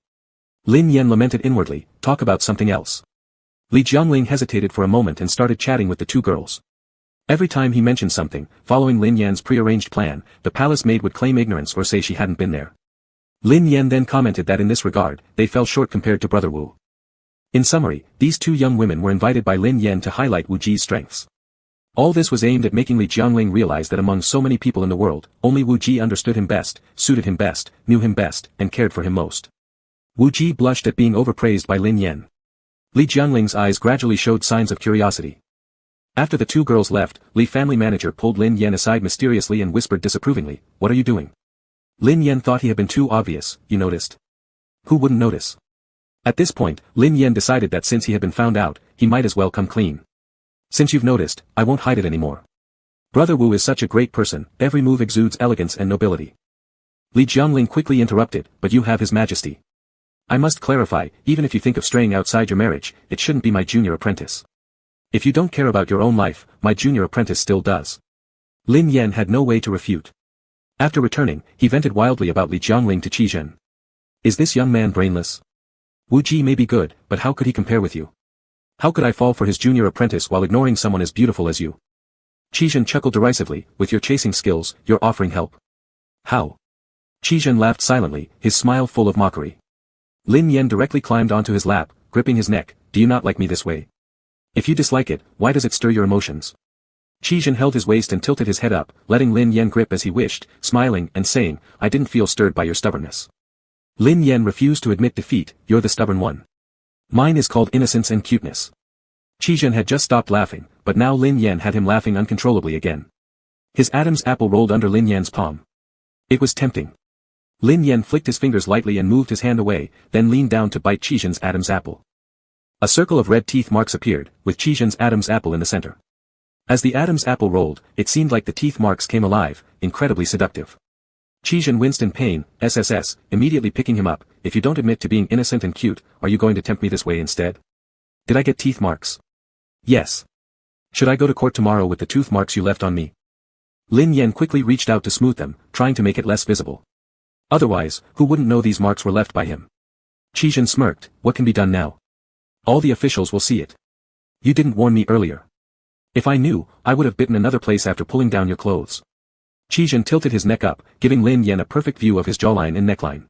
Lin Yan lamented inwardly, talk about something else. Li Jiangling hesitated for a moment and started chatting with the two girls. Every time he mentioned something, following Lin Yan's prearranged plan, the palace maid would claim ignorance or say she hadn't been there. Lin Yan then commented that in this regard, they fell short compared to Brother Wu. In summary, these two young women were invited by Lin Yan to highlight Wu Ji's strengths. All this was aimed at making Li Jiangling realize that among so many people in the world, only Wu Ji understood him best, suited him best, knew him best, and cared for him most. Wu Ji blushed at being overpraised by Lin Yan. Li Jiangling's eyes gradually showed signs of curiosity. After the two girls left, Li family manager pulled Lin Yan aside mysteriously and whispered disapprovingly, "What are you doing?" Lin Yan thought he had been too obvious, "You noticed?" Who wouldn't notice? At this point, Lin Yan decided that since he had been found out, he might as well come clean. "Since you've noticed, I won't hide it anymore. Brother Wu is such a great person, every move exudes elegance and nobility." Li Jiangling quickly interrupted, "But you have His Majesty. I must clarify, even if you think of straying outside your marriage, it shouldn't be my junior apprentice. If you don't care about your own life, my junior apprentice still does." Lin Yan had no way to refute. After returning, he vented wildly about Li Jiangling to Qi Zhen. "Is this young man brainless? Wu Ji may be good, but how could he compare with you? How could I fall for his junior apprentice while ignoring someone as beautiful as you?" Qi Zhen chuckled derisively, "With your chasing skills, you're offering help. How?" Qi Zhen laughed silently, his smile full of mockery. Lin Yan directly climbed onto his lap, gripping his neck, "Do you not like me this way? If you dislike it, why does it stir your emotions?" Qi Zhen held his waist and tilted his head up, letting Lin Yan grip as he wished, smiling and saying, "I didn't feel stirred by your stubbornness." Lin Yan refused to admit defeat, "You're the stubborn one. Mine is called innocence and cuteness." Qi Zhen had just stopped laughing, but now Lin Yan had him laughing uncontrollably again. His Adam's apple rolled under Lin Yan's palm. It was tempting. Lin Yan flicked his fingers lightly and moved his hand away, then leaned down to bite Qi Zhen's Adam's apple. A circle of red teeth marks appeared, with Qi Zhen's Adam's apple in the center. As the Adam's apple rolled, it seemed like the teeth marks came alive, incredibly seductive. Qi Zhen winced in pain, SSS, immediately picking him up, "If you don't admit to being innocent and cute, are you going to tempt me this way instead? Did I get teeth marks? Yes. Should I go to court tomorrow with the tooth marks you left on me?" Lin Yan quickly reached out to smooth them, trying to make it less visible. Otherwise, who wouldn't know these marks were left by him? Qi Zhen smirked, "What can be done now? All the officials will see it. You didn't warn me earlier. If I knew, I would have bitten another place after pulling down your clothes." Qi Zhen tilted his neck up, giving Lin Yan a perfect view of his jawline and neckline.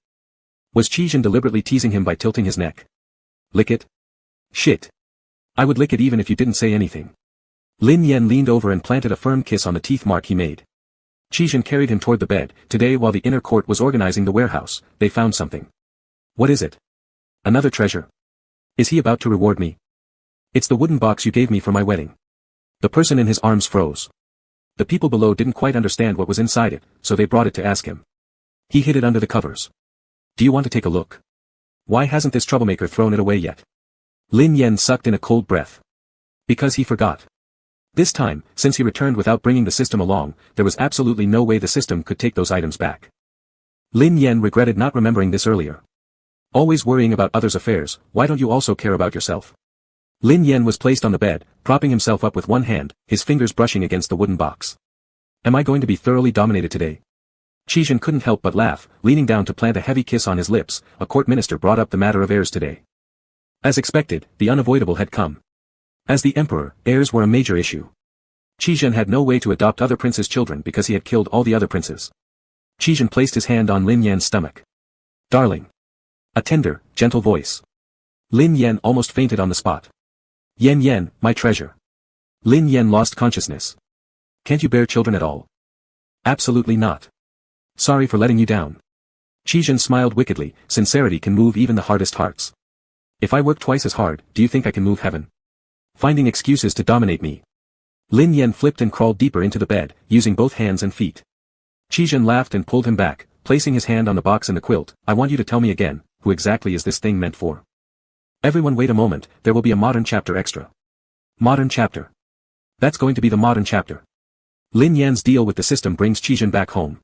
Was Qi Zhen deliberately teasing him by tilting his neck? "Lick it? Shit. I would lick it even if you didn't say anything." Lin Yan leaned over and planted a firm kiss on the teeth mark he made. Qi Zhen carried him toward the bed. Today while the inner court was organizing the warehouse, they found something. "What is it? Another treasure? Is he about to reward me?" "It's the wooden box you gave me for my wedding." The person in his arms froze. The people below didn't quite understand what was inside it, so they brought it to ask him. He hid it under the covers. "Do you want to take a look? Why hasn't this troublemaker thrown it away yet?" Lin Yan sucked in a cold breath. Because he forgot. This time, since he returned without bringing the system along, there was absolutely no way the system could take those items back. Lin Yan regretted not remembering this earlier. Always worrying about others' affairs, why don't you also care about yourself? Lin Yan was placed on the bed, propping himself up with one hand, his fingers brushing against the wooden box. "Am I going to be thoroughly dominated today?" Qi Zhen couldn't help but laugh, leaning down to plant a heavy kiss on his lips. A court minister brought up the matter of heirs today. As expected, the unavoidable had come. As the emperor, heirs were a major issue. Qi Zhen had no way to adopt other princes' children because he had killed all the other princes. Qi Zhen placed his hand on Lin Yan's stomach. "Darling." A tender, gentle voice. Lin Yan almost fainted on the spot. "Yan Yan, my treasure." Lin Yan lost consciousness. "Can't you bear children at all?" "Absolutely not. Sorry for letting you down." Qi Zhen smiled wickedly, sincerity can move even the hardest hearts. "If I work twice as hard, do you think I can move heaven? Finding excuses to dominate me." Lin Yan flipped and crawled deeper into the bed, using both hands and feet. Qi Zhen laughed and pulled him back, placing his hand on the box and the quilt. "I want you to tell me again, who exactly is this thing meant for?" "Everyone wait a moment, there will be a modern chapter extra." "Modern chapter? That's going to be the modern chapter." Lin Yan's deal with the system brings Qi Zhen back home.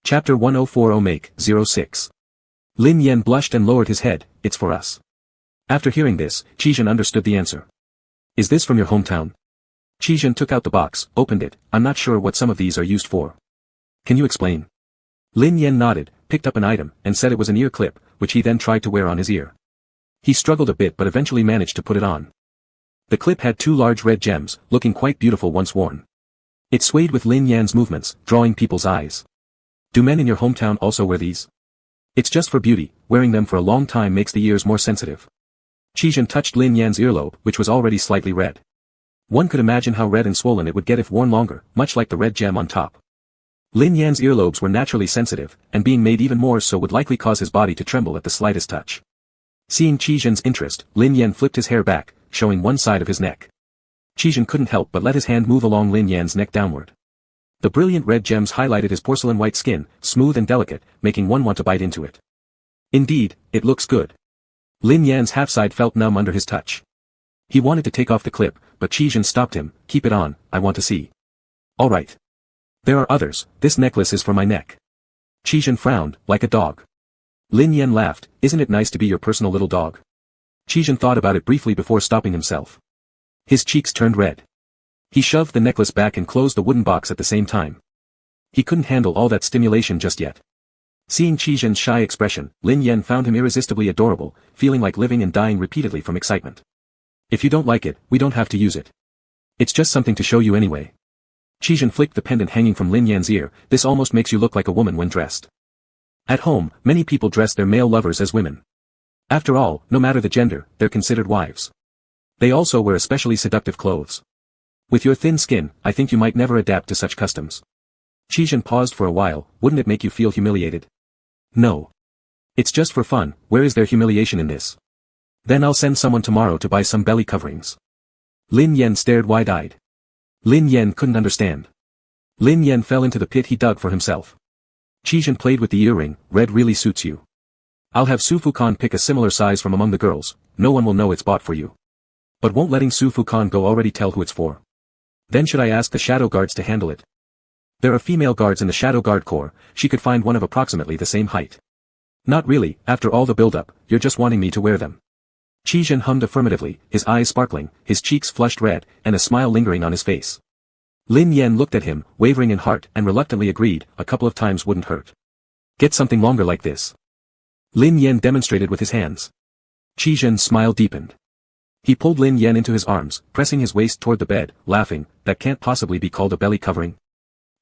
Chapter 1040 Make 06. Lin Yan blushed and lowered his head, "It's for us." After hearing this, Qi Zhen understood the answer. "Is this from your hometown?" Qi Zhen took out the box, opened it. "I'm not sure what some of these are used for. Can you explain?" Lin Yan nodded, picked up an item, and said it was an ear clip, which he then tried to wear on his ear. He struggled a bit but eventually managed to put it on. The clip had 2 large red gems, looking quite beautiful once worn. It swayed with Lin Yan's movements, drawing people's eyes. Do men in your hometown also wear these? It's just for beauty, wearing them for a long time makes the ears more sensitive. Qizhen touched Lin Yan's earlobe, which was already slightly red. One could imagine how red and swollen it would get if worn longer, much like the red gem on top. Lin Yan's earlobes were naturally sensitive, and being made even more so would likely cause his body to tremble at the slightest touch. Seeing Qizhen's interest, Lin Yan flipped his hair back, showing one side of his neck. Qizhen couldn't help but let his hand move along Lin Yan's neck downward. The brilliant red gems highlighted his porcelain white skin, smooth and delicate, making one want to bite into it. Indeed, it looks good. Lin Yan's half side felt numb under his touch. He wanted to take off the clip, but Qizhen stopped him. Keep it on, I want to see. Alright. There are others, this necklace is for my neck. Qizhen frowned, like a dog. Lin Yan laughed, isn't it nice to be your personal little dog? Qizhen thought about it briefly before stopping himself. His cheeks turned red. He shoved the necklace back and closed the wooden box at the same time. He couldn't handle all that stimulation just yet. Seeing Qizhen's shy expression, Lin Yan found him irresistibly adorable, feeling like living and dying repeatedly from excitement. If you don't like it, we don't have to use it. It's just something to show you anyway. Qizhen flicked the pendant hanging from Lin Yan's ear, this almost makes you look like a woman when dressed. At home, many people dress their male lovers as women. After all, no matter the gender, they're considered wives. They also wear especially seductive clothes. With your thin skin, I think you might never adapt to such customs. Qizhen paused for a while, wouldn't it make you feel humiliated? No. It's just for fun, where is there humiliation in this? Then I'll send someone tomorrow to buy some belly coverings. Lin Yan stared wide-eyed. Lin Yan couldn't understand. Lin Yan fell into the pit he dug for himself. Qizhen played with the earring, red really suits you. I'll have Su Fukan pick a similar size from among the girls, no one will know it's bought for you. But won't letting Su Fukan go already tell who it's for? Then should I ask the shadow guards to handle it? There are female guards in the shadow guard corps, she could find one of approximately the same height. Not really, after all the build-up, you're just wanting me to wear them. Qizhen hummed affirmatively, his eyes sparkling, his cheeks flushed red, and a smile lingering on his face. Lin Yan looked at him, wavering in heart, and reluctantly agreed, a couple of times wouldn't hurt. Get something longer like this. Lin Yan demonstrated with his hands. Qizhen's smile deepened. He pulled Lin Yan into his arms, pressing his waist toward the bed, laughing, that can't possibly be called a belly covering.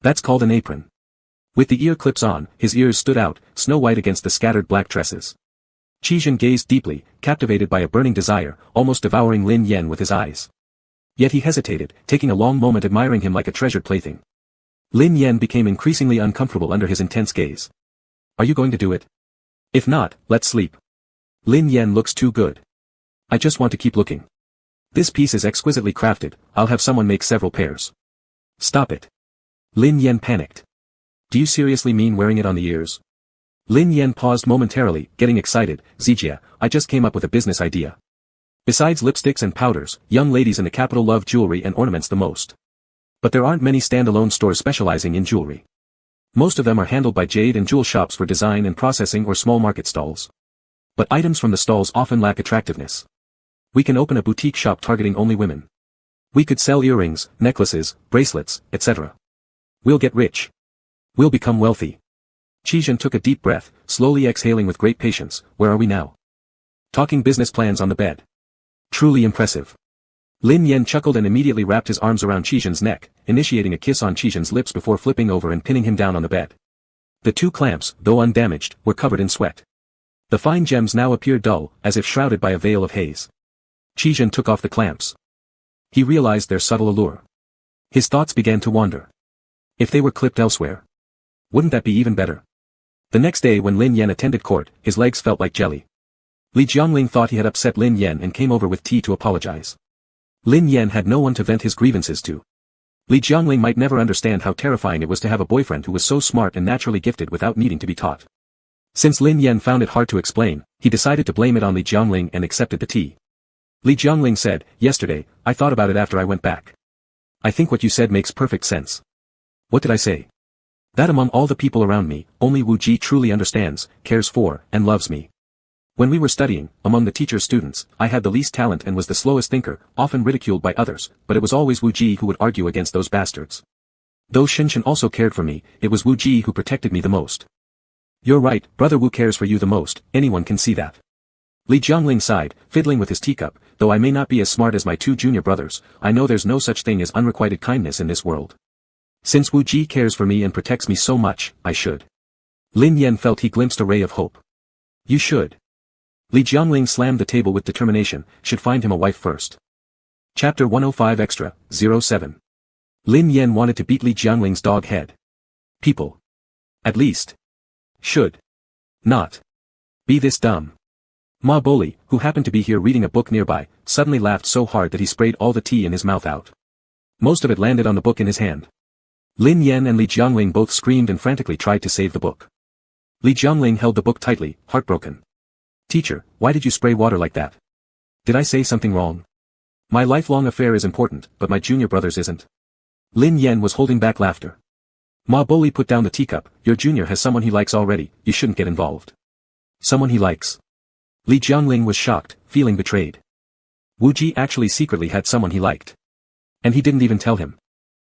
That's called an apron. With the ear clips on, his ears stood out, snow-white against the scattered black tresses. Qizhen gazed deeply, captivated by a burning desire, almost devouring Lin Yan with his eyes. Yet he hesitated, taking a long moment admiring him like a treasured plaything. Lin Yan became increasingly uncomfortable under his intense gaze. Are you going to do it? If not, let's sleep. Lin Yan looks too good. I just want to keep looking. This piece is exquisitely crafted, I'll have someone make several pairs. Stop it. Lin Yan panicked. Do you seriously mean wearing it on the ears? Lin Yan paused momentarily, getting excited, Zijia, I just came up with a business idea. Besides lipsticks and powders, young ladies in the capital love jewelry and ornaments the most. But there aren't many standalone stores specializing in jewelry. Most of them are handled by jade and jewel shops for design and processing or small market stalls. But items from the stalls often lack attractiveness. We can open a boutique shop targeting only women. We could sell earrings, necklaces, bracelets, etc. We'll get rich. We'll become wealthy. Qizhen took a deep breath, slowly exhaling with great patience. Where are we now? Talking business plans on the bed. Truly impressive. Lin Yan chuckled and immediately wrapped his arms around Qizhen's neck, initiating a kiss on Qizhen's lips before flipping over and pinning him down on the bed. The 2 clamps, though undamaged, were covered in sweat. The fine gems now appeared dull, as if shrouded by a veil of haze. Qizhen took off the clamps. He realized their subtle allure. His thoughts began to wander. If they were clipped elsewhere, wouldn't that be even better? The next day when Lin Yan attended court, his legs felt like jelly. Li Jiangling thought he had upset Lin Yan and came over with tea to apologize. Lin Yan had no one to vent his grievances to. Li Jiangling might never understand how terrifying it was to have a boyfriend who was so smart and naturally gifted without needing to be taught. Since Lin Yan found it hard to explain, he decided to blame it on Li Jiangling and accepted the tea. Li Jiangling said, yesterday, I thought about it after I went back. I think what you said makes perfect sense. What did I say? That among all the people around me, only Wu Ji truly understands, cares for, and loves me. When we were studying, among the teacher's students, I had the least talent and was the slowest thinker, often ridiculed by others, but it was always Wu Ji who would argue against those bastards. Though Shinshin also cared for me, it was Wu Ji who protected me the most. You're right, Brother Wu cares for you the most, anyone can see that. Li Jiangling sighed, fiddling with his teacup, though I may not be as smart as my 2 junior brothers, I know there's no such thing as unrequited kindness in this world. Since Wu Ji cares for me and protects me so much, I should. Lin Yan felt he glimpsed a ray of hope. You should. Li Jiangling slammed the table with determination, should find him a wife first. Chapter 105 Extra, 07. Lin Yan wanted to beat Li Jiangling's dog head. People. At least. Should. Not. Be this dumb. Ma Boli, who happened to be here reading a book nearby, suddenly laughed so hard that he sprayed all the tea in his mouth out. Most of it landed on the book in his hand. Lin Yan and Li Jiangling both screamed and frantically tried to save the book. Li Jiangling held the book tightly, heartbroken. Teacher, why did you spray water like that? Did I say something wrong? My lifelong affair is important, but my junior brother's isn't. Lin Yan was holding back laughter. Ma Boli put down the teacup, your junior has someone he likes already, you shouldn't get involved. Someone he likes. Li Jiangling was shocked, feeling betrayed. Wu Ji actually secretly had someone he liked. And he didn't even tell him.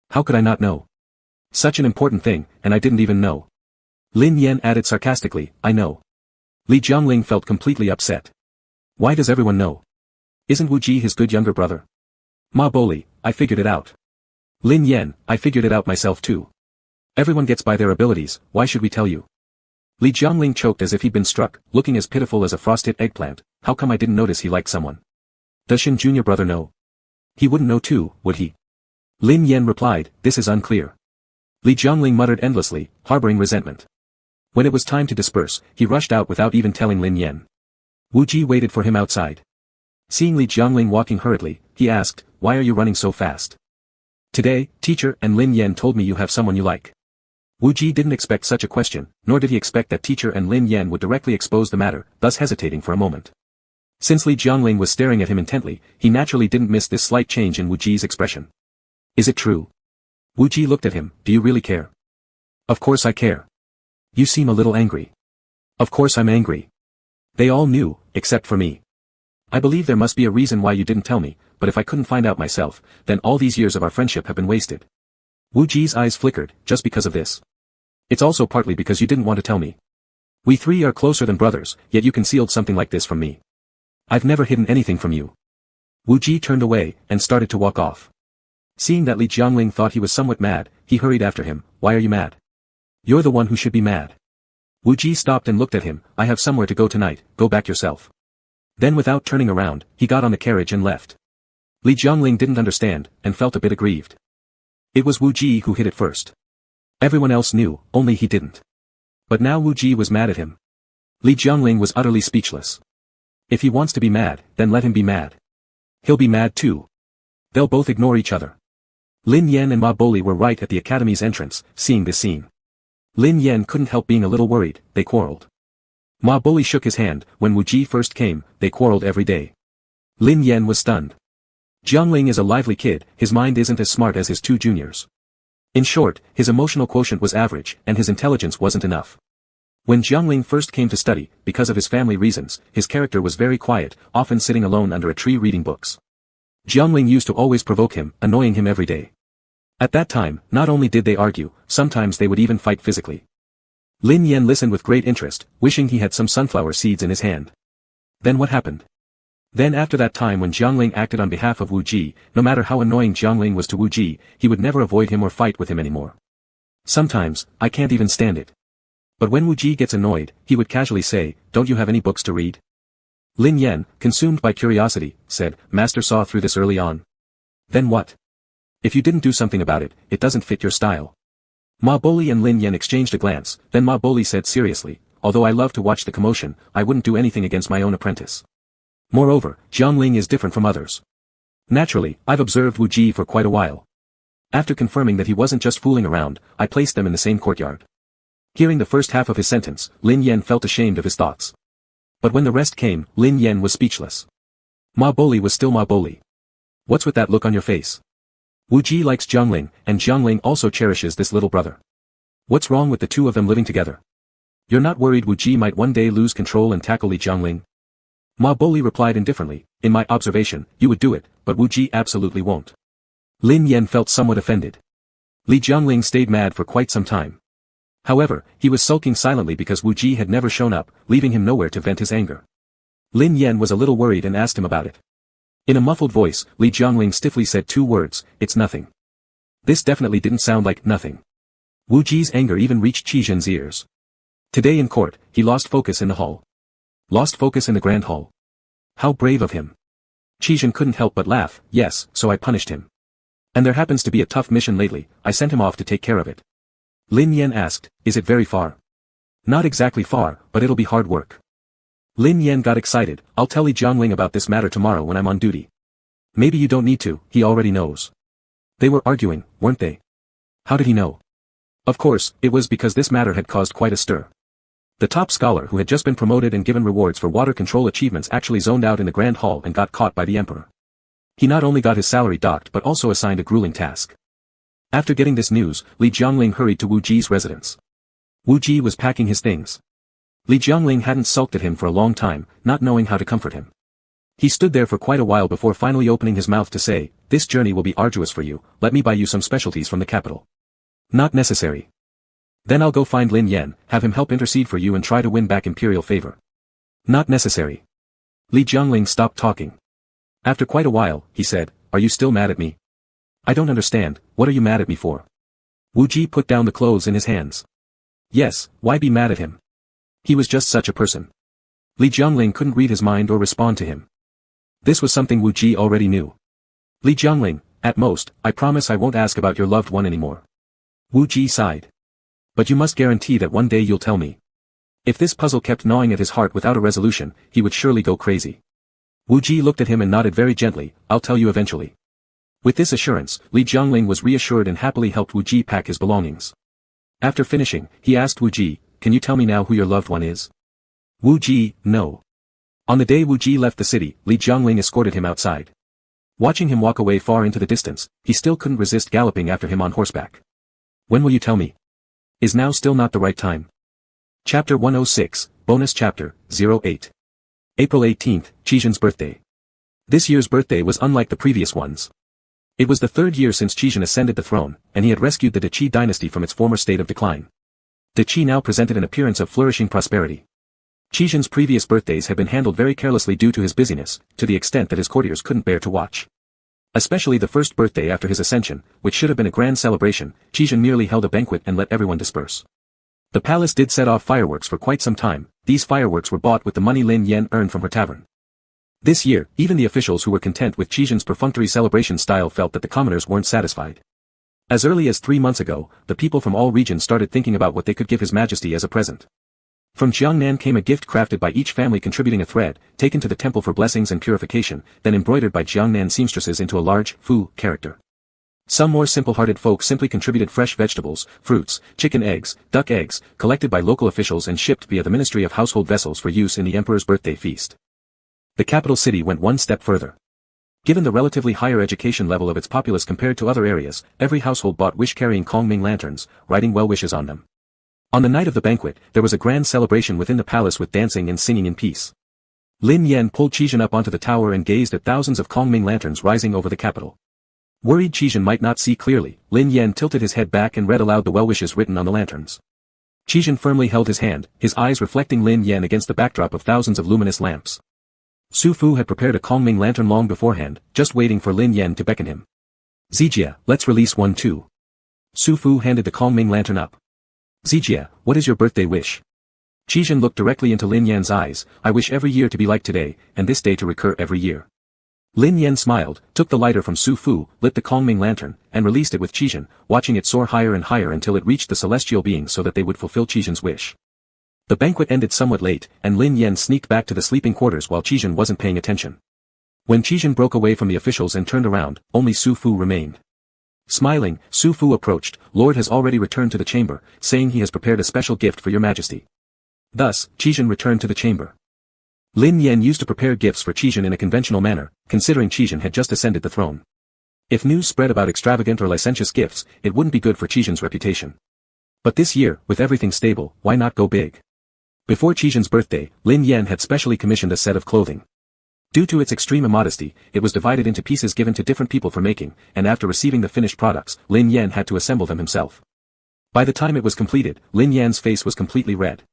How could I not know? Such an important thing, and I didn't even know. Lin Yan added sarcastically, I know. Li Jiangling felt completely upset. Why does everyone know? Isn't Wu Ji his good younger brother? Ma Boli, I figured it out. Lin Yan, I figured it out myself too. Everyone gets by their abilities, why should we tell you? Li Jiangling choked as if he'd been struck, looking as pitiful as a frosted eggplant, how come I didn't notice he liked someone? Does Shin junior brother know? He wouldn't know too, would he? Lin Yan replied, this is unclear. Li Jiangling muttered endlessly, harboring resentment. When it was time to disperse, he rushed out without even telling Lin Yan. Wu Ji waited for him outside. Seeing Li Jiangling walking hurriedly, he asked, why are you running so fast? Today, teacher and Lin Yan told me you have someone you like. Wu Ji didn't expect such a question, nor did he expect that teacher and Lin Yan would directly expose the matter, thus hesitating for a moment. Since Li Jiangling was staring at him intently, he naturally didn't miss this slight change in Wu Ji's expression. Is it true? Wu Ji looked at him, do you really care? Of course I care. You seem a little angry. Of course I'm angry. They all knew, except for me. I believe there must be a reason why you didn't tell me, but if I couldn't find out myself, then all these years of our friendship have been wasted. Wu Ji's eyes flickered, just because of this. It's also partly because you didn't want to tell me. We 3 are closer than brothers, yet you concealed something like this from me. I've never hidden anything from you. Wu Ji turned away, and started to walk off. Seeing that Li Jiangling thought he was somewhat mad, he hurried after him, why are you mad? You're the one who should be mad. Wu Ji stopped and looked at him, I have somewhere to go tonight, go back yourself. Then without turning around, he got on the carriage and left. Li Jiangling didn't understand, and felt a bit aggrieved. It was Wu Ji who hit it first. Everyone else knew, only he didn't. But now Wu Ji was mad at him. Li Jiangling was utterly speechless. If he wants to be mad, then let him be mad. He'll be mad too. They'll both ignore each other. Lin Yan and Ma Boli were right at the academy's entrance, seeing this scene. Lin Yan couldn't help being a little worried, they quarreled. Ma Boli shook his hand, when Wu Ji first came, they quarreled every day. Lin Yan was stunned. Jiangling is a lively kid, his mind isn't as smart as his 2 juniors. In short, his emotional quotient was average, and his intelligence wasn't enough. When Jiangling first came to study, because of his family reasons, his character was very quiet, often sitting alone under a tree reading books. Jiangling used to always provoke him, annoying him every day. At that time, not only did they argue, sometimes they would even fight physically. Lin Yan listened with great interest, wishing he had some sunflower seeds in his hand. Then what happened? Then after that time when Jiangling acted on behalf of Wu Ji, no matter how annoying Jiangling was to Wu Ji, he would never avoid him or fight with him anymore. Sometimes, I can't even stand it. But when Wu Ji gets annoyed, he would casually say, don't you have any books to read? Lin Yan, consumed by curiosity, said, Master saw through this early on. Then what? If you didn't do something about it, it doesn't fit your style. Ma Boli and Lin Yan exchanged a glance, then Ma Boli said seriously, although I love to watch the commotion, I wouldn't do anything against my own apprentice. Moreover, Jiangling is different from others. Naturally, I've observed Wu Ji for quite a while. After confirming that he wasn't just fooling around, I placed them in the same courtyard. Hearing the first half of his sentence, Lin Yan felt ashamed of his thoughts. But when the rest came, Lin Yan was speechless. Ma Boli was still Ma Boli. What's with that look on your face? Wu Ji likes Jiangling, and Jiangling also cherishes this little brother. What's wrong with the 2 of them living together? You're not worried Wu Ji might one day lose control and tackle Li Jiangling? Ma Boli replied indifferently, in my observation, you would do it, but Wu Ji absolutely won't. Lin Yan felt somewhat offended. Li Jiangling stayed mad for quite some time. However, he was sulking silently because Wu Ji had never shown up, leaving him nowhere to vent his anger. Lin Yan was a little worried and asked him about it. In a muffled voice, Li Jiangling stiffly said 2 words, "It's nothing." This definitely didn't sound like nothing. Wu Ji's anger even reached Qi Zhen's ears. Today in court, he lost focus in the hall. Lost focus in the grand hall. How brave of him. Qi Zhen couldn't help but laugh. Yes, so I punished him. And there happens to be a tough mission lately, I sent him off to take care of it. Lin Yan asked, is it very far? Not exactly far, but it'll be hard work. Lin Yan got excited. I'll tell Li Jiangling about this matter tomorrow when I'm on duty. Maybe you don't need to, he already knows. They were arguing, weren't they? How did he know? Of course, it was because this matter had caused quite a stir. The top scholar who had just been promoted and given rewards for water control achievements actually zoned out in the grand hall and got caught by the emperor. He not only got his salary docked but also assigned a grueling task. After getting this news, Li Jiangling hurried to Wu Ji's residence. Wu Ji was packing his things. Li Jiangling hadn't sulked at him for a long time, not knowing how to comfort him. He stood there for quite a while before finally opening his mouth to say, this journey will be arduous for you, let me buy you some specialties from the capital. Not necessary. Then I'll go find Lin Yan, have him help intercede for you and try to win back imperial favor. Not necessary. Li Jiangling stopped talking. After quite a while, he said, are you still mad at me? I don't understand, what are you mad at me for? Wu Ji put down the clothes in his hands. Yes, why be mad at him? He was just such a person. Li Jiangling couldn't read his mind or respond to him. This was something Wu Ji already knew. Li Jiangling, at most, I promise I won't ask about your loved one anymore. Wu Ji sighed. But you must guarantee that one day you'll tell me. If this puzzle kept gnawing at his heart without a resolution, he would surely go crazy. Wu Ji looked at him and nodded very gently, I'll tell you eventually. With this assurance, Li Jiangling was reassured and happily helped Wu Ji pack his belongings. After finishing, he asked Wu Ji, can you tell me now who your loved one is? Wu Ji, no. On the day Wu Ji left the city, Li Jiangling escorted him outside. Watching him walk away far into the distance, he still couldn't resist galloping after him on horseback. When will you tell me? Is now still not the right time? Chapter 106, Bonus Chapter, 08. April 18th, Qi Zhen's birthday. This year's birthday was unlike the previous ones. It was the 3rd year since Qi Zhen ascended the throne, and he had rescued the De Qi dynasty from its former state of decline. De Qi now presented an appearance of flourishing prosperity. Qi Zhen's previous birthdays had been handled very carelessly due to his busyness, to the extent that his courtiers couldn't bear to watch. Especially the first birthday after his ascension, which should have been a grand celebration, Qi Zhen merely held a banquet and let everyone disperse. The palace did set off fireworks for quite some time. These fireworks were bought with the money Lin Yan earned from her tavern. This year, even the officials who were content with Qi Zhen's perfunctory celebration style felt that the commoners weren't satisfied. As early as 3 months ago, the people from all regions started thinking about what they could give His Majesty as a present. From Jiangnan came a gift crafted by each family contributing a thread, taken to the temple for blessings and purification, then embroidered by Jiangnan seamstresses into a large, Fu, character. Some more simple-hearted folk simply contributed fresh vegetables, fruits, chicken eggs, duck eggs, collected by local officials and shipped via the Ministry of Household Vessels for use in the Emperor's birthday feast. The capital city went one step further. Given the relatively higher education level of its populace compared to other areas, every household bought wish-carrying Kongming lanterns, writing well wishes on them. On the night of the banquet, there was a grand celebration within the palace with dancing and singing in peace. Lin Yan pulled Qi Zhen up onto the tower and gazed at thousands of Kongming lanterns rising over the capital. Worried Qi Zhen might not see clearly, Lin Yan tilted his head back and read aloud the well wishes written on the lanterns. Qi Zhen firmly held his hand, his eyes reflecting Lin Yan against the backdrop of thousands of luminous lamps. Su Fu had prepared a Kongming lantern long beforehand, just waiting for Lin Yan to beckon him. Zijia, let's release one too. Su Fu handed the Kongming lantern up. Zijia, what is your birthday wish? Qi Zhen looked directly into Lin Yan's eyes, I wish every year to be like today, and this day to recur every year. Lin Yan smiled, took the lighter from Su Fu, lit the Kongming lantern, and released it with Qi Zhen, watching it soar higher and higher until it reached the celestial beings so that they would fulfill Qi Zhen's wish. The banquet ended somewhat late, and Lin Yan sneaked back to the sleeping quarters while Qi Zhen wasn't paying attention. When Qi Zhen broke away from the officials and turned around, only Su Fu remained. Smiling, Su Fu approached, Lord has already returned to the chamber, saying he has prepared a special gift for your majesty. Thus, Qi Zhen returned to the chamber. Lin Yan used to prepare gifts for Qi Zhen in a conventional manner, considering Qi Zhen had just ascended the throne. If news spread about extravagant or licentious gifts, it wouldn't be good for Qi Zhen's reputation. But this year, with everything stable, why not go big? Before Qi Zhen's birthday, Lin Yan had specially commissioned a set of clothing. Due to its extreme immodesty, it was divided into pieces given to different people for making, and after receiving the finished products, Lin Yan had to assemble them himself. By the time it was completed, Lin Yan's face was completely red.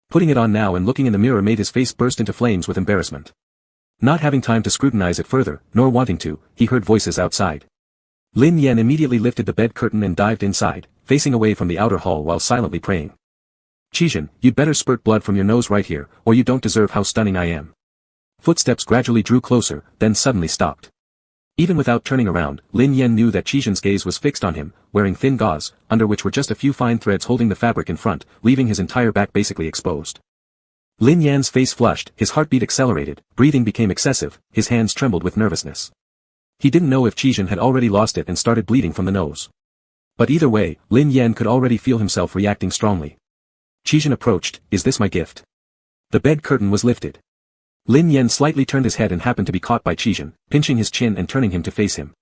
Putting it on now and looking in the mirror made his face burst into flames with embarrassment. Not having time to scrutinize it further, nor wanting to, he heard voices outside. Lin Yan immediately lifted the bed curtain and dived inside, facing away from the outer hall while silently praying. "Qizhen, you'd better spurt blood from your nose right here, or you don't deserve how stunning I am." Footsteps gradually drew closer, then suddenly stopped. Even without turning around, Lin Yan knew that Qizhen's gaze was fixed on him, wearing thin gauze, under which were just a few fine threads holding the fabric in front, leaving his entire back basically exposed. Lin Yan's face flushed, his heartbeat accelerated, breathing became excessive, his hands trembled with nervousness. He didn't know if Qizhen had already lost it and started bleeding from the nose. But either way, Lin Yan could already feel himself reacting strongly. Qizhen approached. "Is this my gift?" The bed curtain was lifted. Lin Yan slightly turned his head and happened to be caught by Qizhen, pinching his chin and turning him to face him.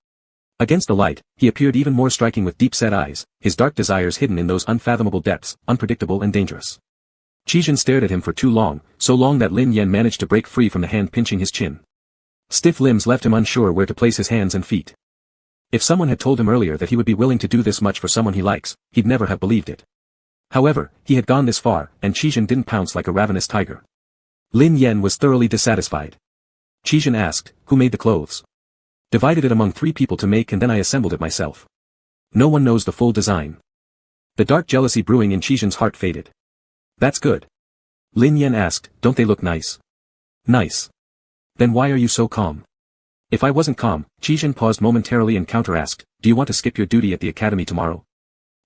Against the light, he appeared even more striking with deep-set eyes, his dark desires hidden in those unfathomable depths, unpredictable and dangerous. Qizhen stared at him for too long, so long that Lin Yan managed to break free from the hand pinching his chin. Stiff limbs left him unsure where to place his hands and feet. If someone had told him earlier that he would be willing to do this much for someone he likes, he'd never have believed it. However, he had gone this far, and Qizhen didn't pounce like a ravenous tiger. Lin Yan was thoroughly dissatisfied. Qizhen asked, "Who made the clothes?" "Divided it among 3 people to make and then I assembled it myself. No one knows the full design." The dark jealousy brewing in Qizhen's heart faded. "That's good." Lin Yan asked, "Don't they look nice?" "Nice. Then why are you so calm?" "If I wasn't calm," Qizhen paused momentarily and counter-asked, "Do you want to skip your duty at the academy tomorrow?"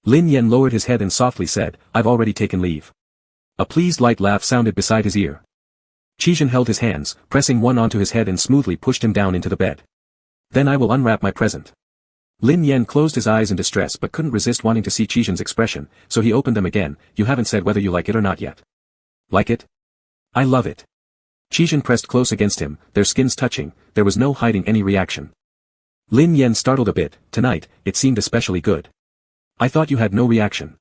Lin Yan lowered his head and softly said, "I've already taken leave." A pleased light laugh sounded beside his ear. Qizhen held his hands, pressing one onto his head and smoothly pushed him down into the bed. "Then I will unwrap my present." Lin Yan closed his eyes in distress but couldn't resist wanting to see Qizhen's expression, so he opened them again. "You haven't said whether you like it or not yet." "Like it? I love it." Qizhen pressed close against him, their skins touching, there was no hiding any reaction. Lin Yan startled a bit. "Tonight, it seemed especially good. I thought you had no reaction.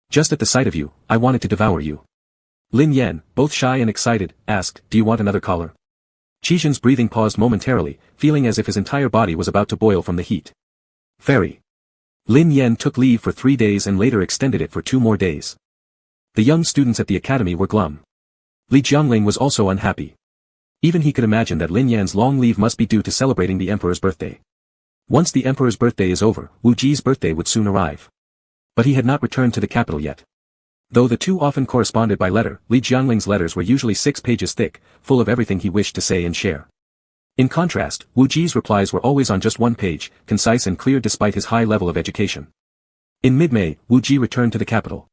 Just at the sight of you, I wanted to devour you." Lin Yan, both shy and excited, asked, "Do you want another collar?" Qizhen's breathing paused momentarily, feeling as if his entire body was about to boil from the heat. "Fairy." Lin Yan took leave for 3 days and later extended it for 2 more days. The young students at the academy were glum. Li Jiangling was also unhappy. Even he could imagine that Lin Yan's long leave must be due to celebrating the emperor's birthday. Once the emperor's birthday is over, Wu Ji's birthday would soon arrive. But he had not returned to the capital yet. Though the two often corresponded by letter, Li Jiangling's letters were usually 6 pages thick, full of everything he wished to say and share. In contrast, Wu Ji's replies were always on just 1 page, concise and clear despite his high level of education. In mid-May, Wu Ji returned to the capital.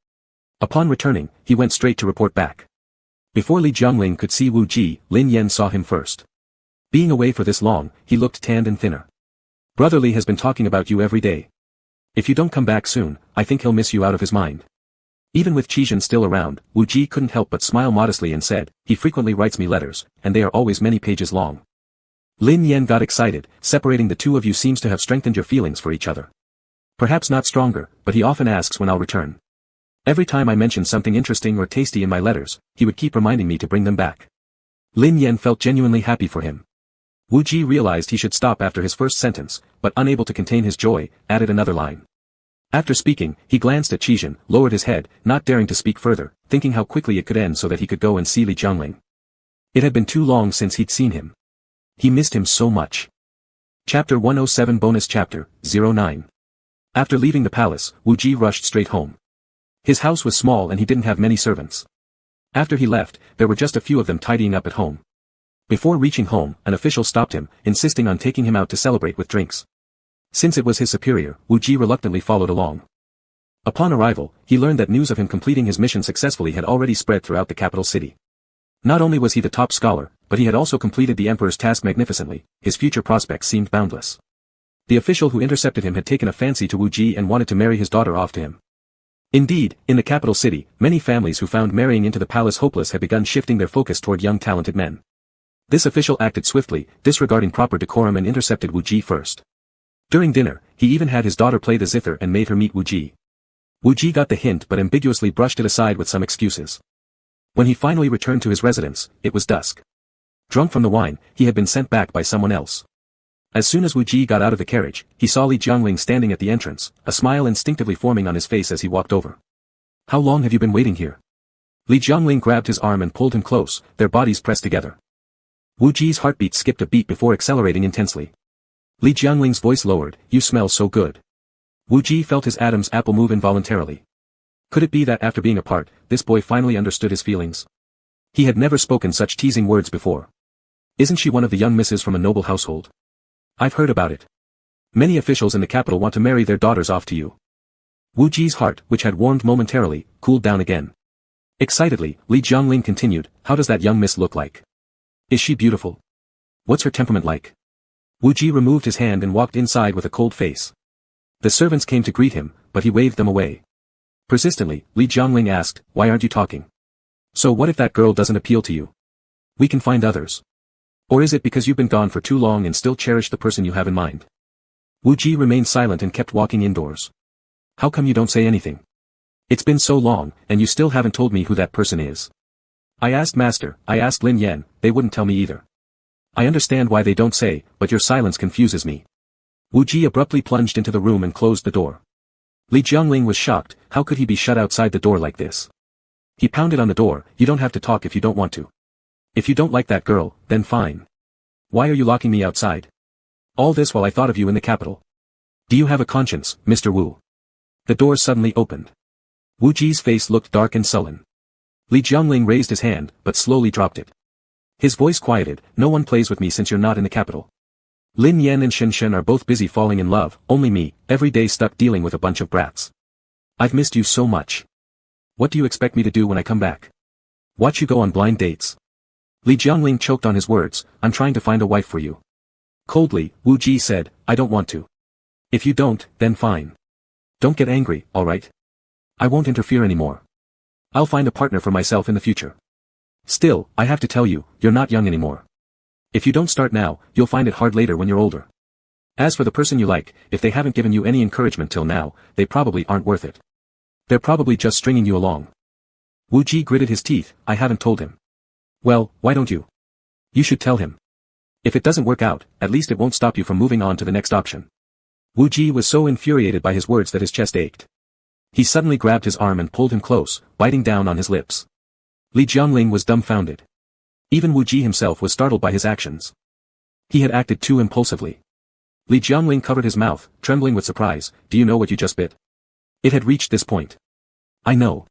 Upon returning, he went straight to report back. Before Li Jiangling could see Wu Ji, Lin Yan saw him first. Being away for this long, he looked tanned and thinner. "Brother Li has been talking about you every day. If you don't come back soon, I think he'll miss you out of his mind." Even with Qizhen still around, Wu Ji couldn't help but smile modestly and said, "He frequently writes me letters, and they are always many pages long." Lin Yan got excited. "Separating the two of you seems to have strengthened your feelings for each other." "Perhaps not stronger, but he often asks when I'll return. Every time I mentioned something interesting or tasty in my letters, he would keep reminding me to bring them back." Lin Yan felt genuinely happy for him. Wu Ji realized he should stop after his first sentence, but unable to contain his joy, added another line. After speaking, he glanced at Qizhen, lowered his head, not daring to speak further, thinking how quickly it could end so that he could go and see Li Jiangling. It had been too long since he'd seen him. He missed him so much. Chapter 107 Bonus Chapter 09. After leaving the palace, Wu Ji rushed straight home. His house was small and he didn't have many servants. After he left, there were just a few of them tidying up at home. Before reaching home, an official stopped him, insisting on taking him out to celebrate with drinks. Since it was his superior, Wu Ji reluctantly followed along. Upon arrival, he learned that news of him completing his mission successfully had already spread throughout the capital city. Not only was he the top scholar, but he had also completed the emperor's task magnificently. His future prospects seemed boundless. The official who intercepted him had taken a fancy to Wu Ji and wanted to marry his daughter off to him. Indeed, in the capital city, many families who found marrying into the palace hopeless had begun shifting their focus toward young talented men. This official acted swiftly, disregarding proper decorum, and intercepted Wu Ji first. During dinner, he even had his daughter play the zither and made her meet Wu Ji. Wu Ji got the hint but ambiguously brushed it aside with some excuses. When he finally returned to his residence, it was dusk. Drunk from the wine, he had been sent back by someone else. As soon as Wu Ji got out of the carriage, he saw Li Jiangling standing at the entrance, a smile instinctively forming on his face as he walked over. How long have you been waiting here? Li Jiangling grabbed his arm and pulled him close, their bodies pressed together. Wu Ji's heartbeat skipped a beat before accelerating intensely. Li Jiangling's voice lowered, you smell so good. Wu Ji felt his Adam's apple move involuntarily. Could it be that after being apart, this boy finally understood his feelings? He had never spoken such teasing words before. Isn't she one of the young misses from a noble household? I've heard about it. Many officials in the capital want to marry their daughters off to you. Wu Ji's heart, which had warmed momentarily, cooled down again. Excitedly, Li Jiangling continued, how does that young miss look like? Is she beautiful? What's her temperament like? Wu Ji removed his hand and walked inside with a cold face. The servants came to greet him, but he waved them away. Persistently, Li Jiangling asked, why aren't you talking? So what if that girl doesn't appeal to you? We can find others. Or is it because you've been gone for too long and still cherish the person you have in mind? Wu Ji remained silent and kept walking indoors. How come you don't say anything? It's been so long, and you still haven't told me who that person is. I asked Master, I asked Lin Yan, they wouldn't tell me either. I understand why they don't say, but your silence confuses me. Wu Ji abruptly plunged into the room and closed the door. Li Jiangling was shocked, how could he be shut outside the door like this? He pounded on the door, you don't have to talk if you don't want to. If you don't like that girl, then fine. Why are you locking me outside? All this while I thought of you in the capital. Do you have a conscience, Mr. Wu? The door suddenly opened. Wu Ji's face looked dark and sullen. Li Jiangling raised his hand, but slowly dropped it. His voice quieted, no one plays with me since you're not in the capital. Lin Yan and Shen Shen are both busy falling in love, only me, every day stuck dealing with a bunch of brats. I've missed you so much. What do you expect me to do when I come back? Watch you go on blind dates? Li Jiangling choked on his words, I'm trying to find a wife for you. Coldly, Wu Ji said, I don't want to. If you don't, then fine. Don't get angry, alright? I won't interfere anymore. I'll find a partner for myself in the future. Still, I have to tell you, you're not young anymore. If you don't start now, you'll find it hard later when you're older. As for the person you like, if they haven't given you any encouragement till now, they probably aren't worth it. They're probably just stringing you along. Wu Ji gritted his teeth, I haven't told him. Well, why don't you? You should tell him. If it doesn't work out, at least it won't stop you from moving on to the next option. Wu Ji was so infuriated by his words that his chest ached. He suddenly grabbed his arm and pulled him close, biting down on his lips. Li Jiangling was dumbfounded. Even Wu Ji himself was startled by his actions. He had acted too impulsively. Li Jiangling covered his mouth, trembling with surprise, do you know what you just bit? It had reached this point. I know.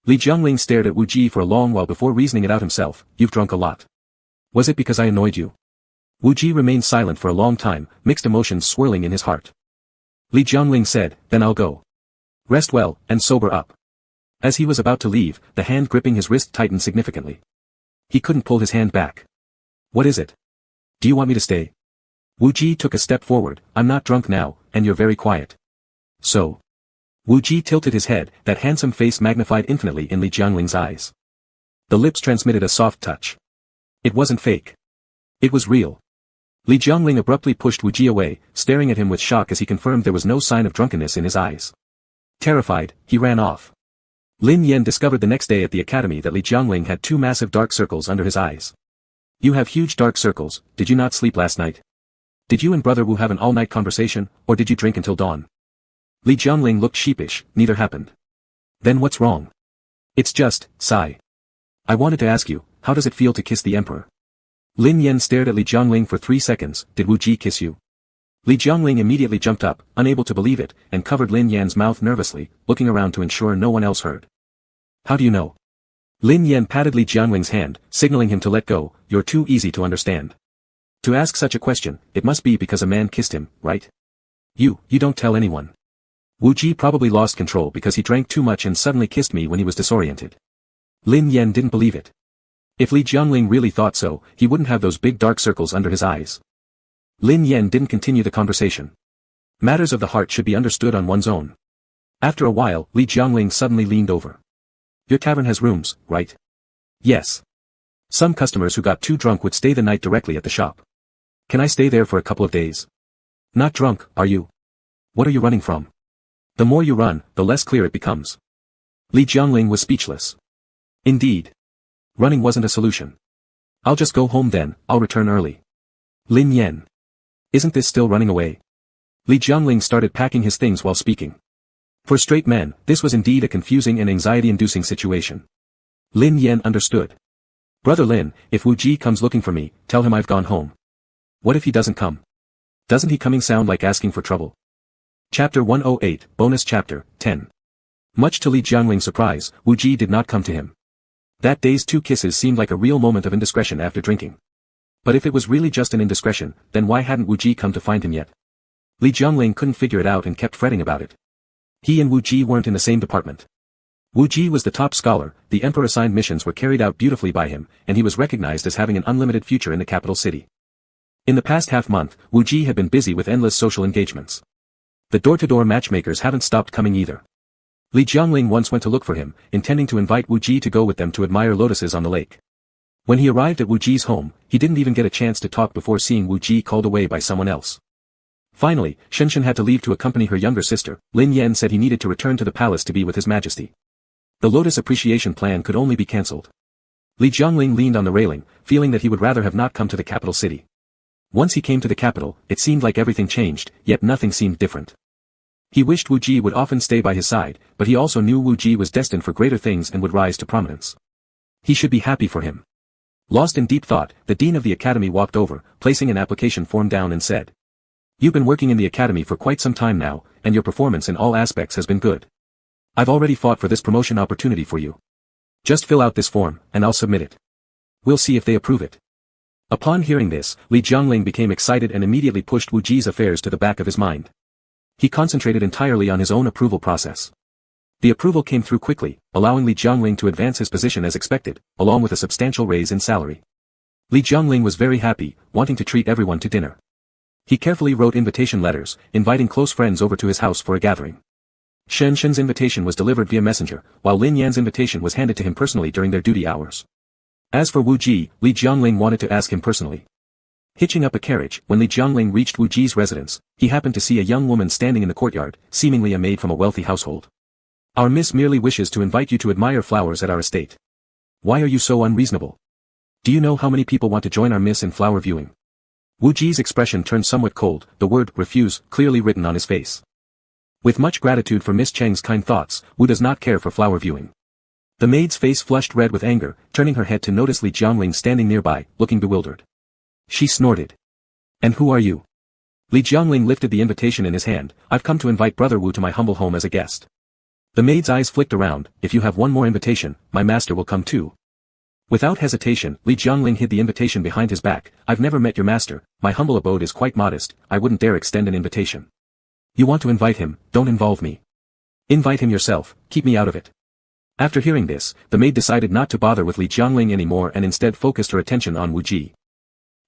Li Jiangling stared at Wu Ji for a long while before reasoning it out himself, you've drunk a lot. Was it because I annoyed you? Wu Ji remained silent for a long time, mixed emotions swirling in his heart. Li Jiangling said, then I'll go. Rest well, and sober up. As he was about to leave, the hand gripping his wrist tightened significantly. He couldn't pull his hand back. What is it? Do you want me to stay? Wu Ji took a step forward, I'm not drunk now, and you're very quiet. So? Wu Ji tilted his head, that handsome face magnified infinitely in Li Jiangling's eyes. The lips transmitted a soft touch. It wasn't fake. It was real. Li Jiangling abruptly pushed Wu Ji away, staring at him with shock as he confirmed there was no sign of drunkenness in his eyes. Terrified, he ran off. Lin Yan discovered the next day at the academy that Li Jiangling had 2 massive dark circles under his eyes. You have huge dark circles, did you not sleep last night? Did you and Brother Wu have an all-night conversation, or did you drink until dawn? Li Jiangling looked sheepish, neither happened. Then what's wrong? It's just, sigh. I wanted to ask you, how does it feel to kiss the emperor? Lin Yan stared at Li Jiangling for 3 seconds, did Wu Ji kiss you? Li Jiangling immediately jumped up, unable to believe it, and covered Lin Yan's mouth nervously, looking around to ensure no one else heard. How do you know? Lin Yan patted Li Jiangling's hand, signaling him to let go, you're too easy to understand. To ask such a question, it must be because a man kissed him, right? You don't tell anyone. Wu Ji probably lost control because he drank too much and suddenly kissed me when he was disoriented. Lin Yan didn't believe it. If Li Jiangling really thought so, he wouldn't have those big dark circles under his eyes. Lin Yan didn't continue the conversation. Matters of the heart should be understood on one's own. After a while, Li Jiangling suddenly leaned over. Your tavern has rooms, right? Yes. Some customers who got too drunk would stay the night directly at the shop. Can I stay there for a couple of days? Not drunk, are you? What are you running from? The more you run, the less clear it becomes. Li Jiangling was speechless. Indeed. Running wasn't a solution. I'll just go home then, I'll return early. Lin Yan. Isn't this still running away? Li Jiangling started packing his things while speaking. For straight men, this was indeed a confusing and anxiety-inducing situation. Lin Yan understood. Brother Lin, if Wu Ji comes looking for me, tell him I've gone home. What if he doesn't come? Doesn't he coming sound like asking for trouble? Chapter 108, Bonus Chapter, 10. Much to Li Jiangling's surprise, Wu Ji did not come to him. That day's 2 kisses seemed like a real moment of indiscretion after drinking. But if it was really just an indiscretion, then why hadn't Wu Ji come to find him yet? Li Jiangling couldn't figure it out and kept fretting about it. He and Wu Ji weren't in the same department. Wu Ji was the top scholar, the emperor-assigned missions were carried out beautifully by him, and he was recognized as having an unlimited future in the capital city. In the past half-month, Wu Ji had been busy with endless social engagements. The door-to-door matchmakers haven't stopped coming either. Li Jiangling once went to look for him, intending to invite Wu Ji to go with them to admire lotuses on the lake. When he arrived at Wu Ji's home, he didn't even get a chance to talk before seeing Wu Ji called away by someone else. Finally, Shenshen had to leave to accompany her younger sister. Lin Yan said he needed to return to the palace to be with His Majesty. The Lotus appreciation plan could only be cancelled. Li Jiangling leaned on the railing, feeling that he would rather have not come to the capital city. Once he came to the capital, it seemed like everything changed, yet nothing seemed different. He wished Wu Ji would often stay by his side, but he also knew Wu Ji was destined for greater things and would rise to prominence. He should be happy for him. Lost in deep thought, the dean of the academy walked over, placing an application form down and said, "You've been working in the academy for quite some time now, and your performance in all aspects has been good. I've already fought for this promotion opportunity for you. Just fill out this form, and I'll submit it. We'll see if they approve it." Upon hearing this, Li Jiangling became excited and immediately pushed Wu Ji's affairs to the back of his mind. He concentrated entirely on his own approval process. The approval came through quickly, allowing Li Jiangling to advance his position as expected, along with a substantial raise in salary. Li Jiangling was very happy, wanting to treat everyone to dinner. He carefully wrote invitation letters, inviting close friends over to his house for a gathering. Shenshen's invitation was delivered via messenger, while Lin Yan's invitation was handed to him personally during their duty hours. As for Wu Ji, Li Jiangling wanted to ask him personally. Hitching up a carriage, when Li Jiangling reached Wu Ji's residence, he happened to see a young woman standing in the courtyard, seemingly a maid from a wealthy household. "Our miss merely wishes to invite you to admire flowers at our estate. Why are you so unreasonable? Do you know how many people want to join our miss in flower viewing?" Wu Ji's expression turned somewhat cold, the word refuse clearly written on his face. With much gratitude for Miss Cheng's kind thoughts, Wu does not care for flower viewing. The maid's face flushed red with anger, turning her head to notice Li Jiangling standing nearby, looking bewildered. She snorted. "And who are you?" Li Jiangling lifted the invitation in his hand. "I've come to invite Brother Wu to my humble home as a guest." The maid's eyes flicked around. "If you have one more invitation, my master will come too." Without hesitation, Li Jiangling hid the invitation behind his back. "I've never met your master, my humble abode is quite modest, I wouldn't dare extend an invitation. You want to invite him, don't involve me. Invite him yourself, keep me out of it." After hearing this, the maid decided not to bother with Li Jiangling anymore and instead focused her attention on Wu Ji.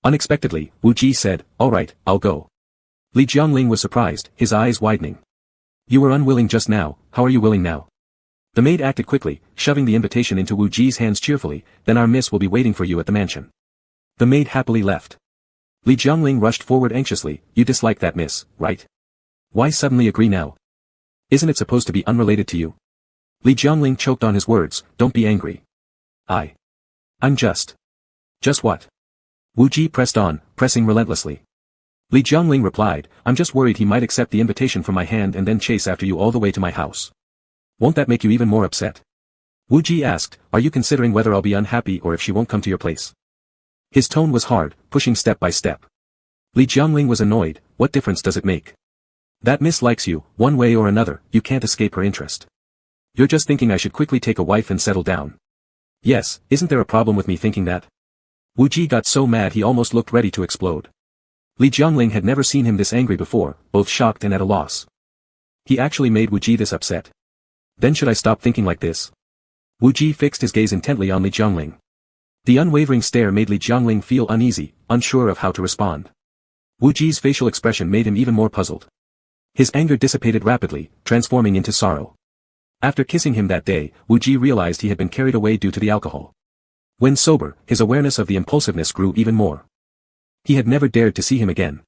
Unexpectedly, Wu Ji said, "All right, I'll go." Li Jiangling was surprised, his eyes widening. "You were unwilling just now, how are you willing now?" The maid acted quickly, shoving the invitation into Wu Ji's hands cheerfully. "Then our miss will be waiting for you at the mansion." The maid happily left. Li Jiangling rushed forward anxiously. "You dislike that miss, right? Why suddenly agree now? Isn't it supposed to be unrelated to you?" Li Jiangling choked on his words. "Don't be angry. I'm just. Just what?" Wu Ji pressed on, pressing relentlessly. Li Jiangling replied, "I'm just worried he might accept the invitation from my hand and then chase after you all the way to my house. Won't that make you even more upset?" Wu Ji asked, "Are you considering whether I'll be unhappy or if she won't come to your place?" His tone was hard, pushing step by step. Li Jiangling was annoyed. "What difference does it make? That miss likes you, one way or another, you can't escape her interest. You're just thinking I should quickly take a wife and settle down. Yes, isn't there a problem with me thinking that?" Wu Ji got so mad he almost looked ready to explode. Li Jiangling had never seen him this angry before, both shocked and at a loss. He actually made Wu Ji this upset. Then should I stop thinking like this? Wu Ji fixed his gaze intently on Li Jiangling. The unwavering stare made Li Jiangling feel uneasy, unsure of how to respond. Wu Ji's facial expression made him even more puzzled. His anger dissipated rapidly, transforming into sorrow. After kissing him that day, Wu Ji realized he had been carried away due to the alcohol. When sober, his awareness of the impulsiveness grew even more. He had never dared to see him again.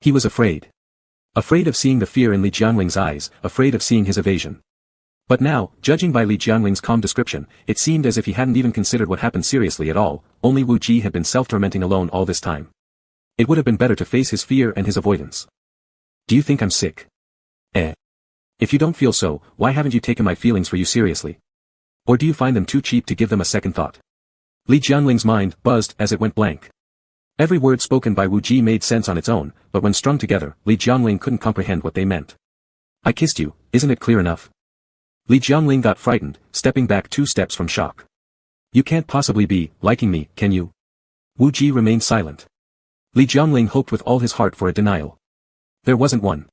He was afraid. Afraid of seeing the fear in Li Jiangling's eyes, afraid of seeing his evasion. But now, judging by Li Jiangling's calm description, it seemed as if he hadn't even considered what happened seriously at all, only Wu Ji had been self-tormenting alone all this time. It would have been better to face his fear and his avoidance. Do you think I'm sick? If you don't feel so, why haven't you taken my feelings for you seriously? Or do you find them too cheap to give them a second thought? Li Jiangling's mind buzzed as it went blank. Every word spoken by Wu Ji made sense on its own, but when strung together, Li Jiangling couldn't comprehend what they meant. I kissed you, isn't it clear enough? Li Jiangling got frightened, stepping back 2 steps from shock. You can't possibly be liking me, can you? Wu Ji remained silent. Li Jiangling hoped with all his heart for a denial. There wasn't one.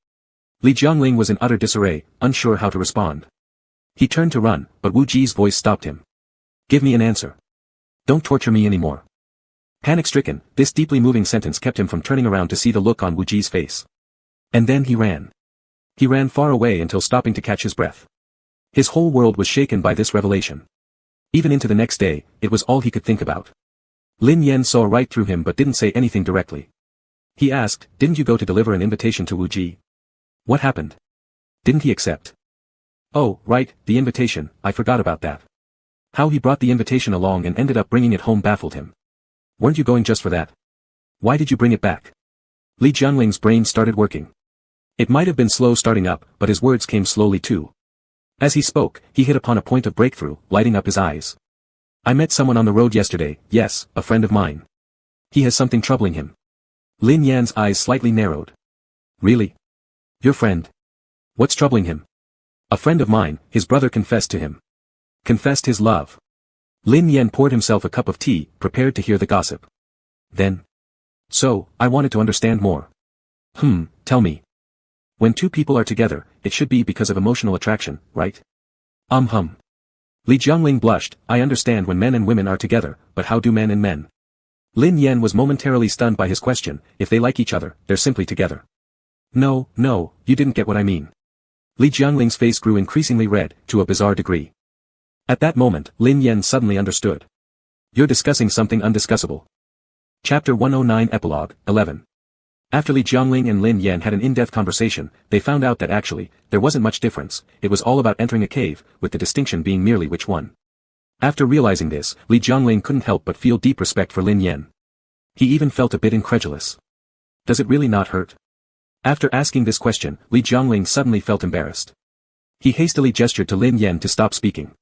Li Jiangling was in utter disarray, unsure how to respond. He turned to run, but Wu Ji's voice stopped him. Give me an answer. Don't torture me anymore. Panic-stricken, this deeply moving sentence kept him from turning around to see the look on Wu Ji's face. And then he ran. He ran far away until stopping to catch his breath. His whole world was shaken by this revelation. Even into the next day, it was all he could think about. Lin Yan saw right through him but didn't say anything directly. He asked, didn't you go to deliver an invitation to Wu Ji? What happened? Didn't he accept? Oh, right, the invitation, I forgot about that. How he brought the invitation along and ended up bringing it home baffled him. Weren't you going just for that? Why did you bring it back? Li Jiangling's brain started working. It might have been slow starting up, but his words came slowly too. As he spoke, he hit upon a point of breakthrough, lighting up his eyes. I met someone on the road yesterday, yes, a friend of mine. He has something troubling him. Lin Yan's eyes slightly narrowed. Really? Your friend? What's troubling him? A friend of mine, his brother confessed to him. Confessed his love. Lin Yan poured himself a cup of tea, prepared to hear the gossip. Then. So, I wanted to understand more. Tell me. When 2 people are together, it should be because of emotional attraction, right? Li Jiangling blushed, I understand when men and women are together, but how do men and men? Lin Yan was momentarily stunned by his question, if they like each other, they're simply together. No, you didn't get what I mean. Li Jiangling's face grew increasingly red, to a bizarre degree. At that moment, Lin Yan suddenly understood. You're discussing something undiscussable. Chapter 109 Epilogue, 11. After Li Jiangling and Lin Yan had an in-depth conversation, they found out that actually, there wasn't much difference, it was all about entering a cave, with the distinction being merely which one. After realizing this, Li Jiangling couldn't help but feel deep respect for Lin Yan. He even felt a bit incredulous. Does it really not hurt? After asking this question, Li Jiangling suddenly felt embarrassed. He hastily gestured to Lin Yan to stop speaking.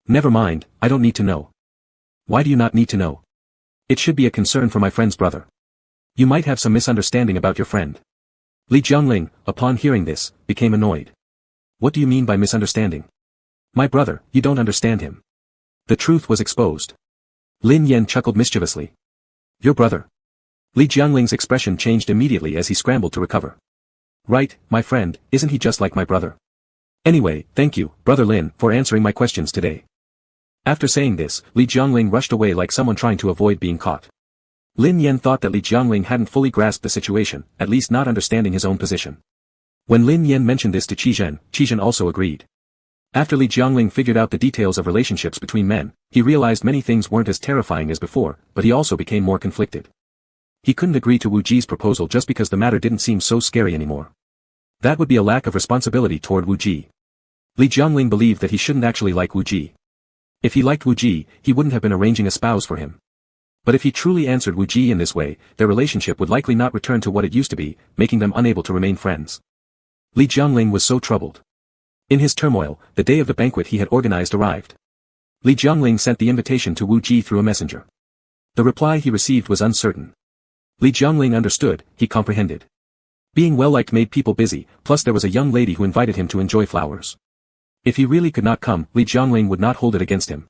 Never mind, I don't need to know. Why do you not need to know? It should be a concern for my friend's brother. You might have some misunderstanding about your friend. Li Jiangling, upon hearing this, became annoyed. What do you mean by misunderstanding? My brother, you don't understand him. The truth was exposed. Lin Yan chuckled mischievously. Your brother? Li Jiangling's expression changed immediately as he scrambled to recover. Right, my friend, isn't he just like my brother? Anyway, thank you, Brother Lin, for answering my questions today. After saying this, Li Jiangling rushed away like someone trying to avoid being caught. Lin Yan thought that Li Jiangling hadn't fully grasped the situation, at least not understanding his own position. When Lin Yan mentioned this to Qi Zhen also agreed. After Li Jiangling figured out the details of relationships between men, he realized many things weren't as terrifying as before, but he also became more conflicted. He couldn't agree to Wu Ji's proposal just because the matter didn't seem so scary anymore. That would be a lack of responsibility toward Wu Ji. Li Jiangling believed that he shouldn't actually like Wu Ji. If he liked Wu Ji, he wouldn't have been arranging a spouse for him. But if he truly answered Wu Ji in this way, their relationship would likely not return to what it used to be, making them unable to remain friends. Li Jiangling was so troubled. In his turmoil, the day of the banquet he had organized arrived. Li Jiangling sent the invitation to Wu Ji through a messenger. The reply he received was uncertain. Li Jiangling understood, he comprehended. Being well-liked made people busy, plus there was a young lady who invited him to enjoy flowers. If he really could not come, Li Jiangling would not hold it against him.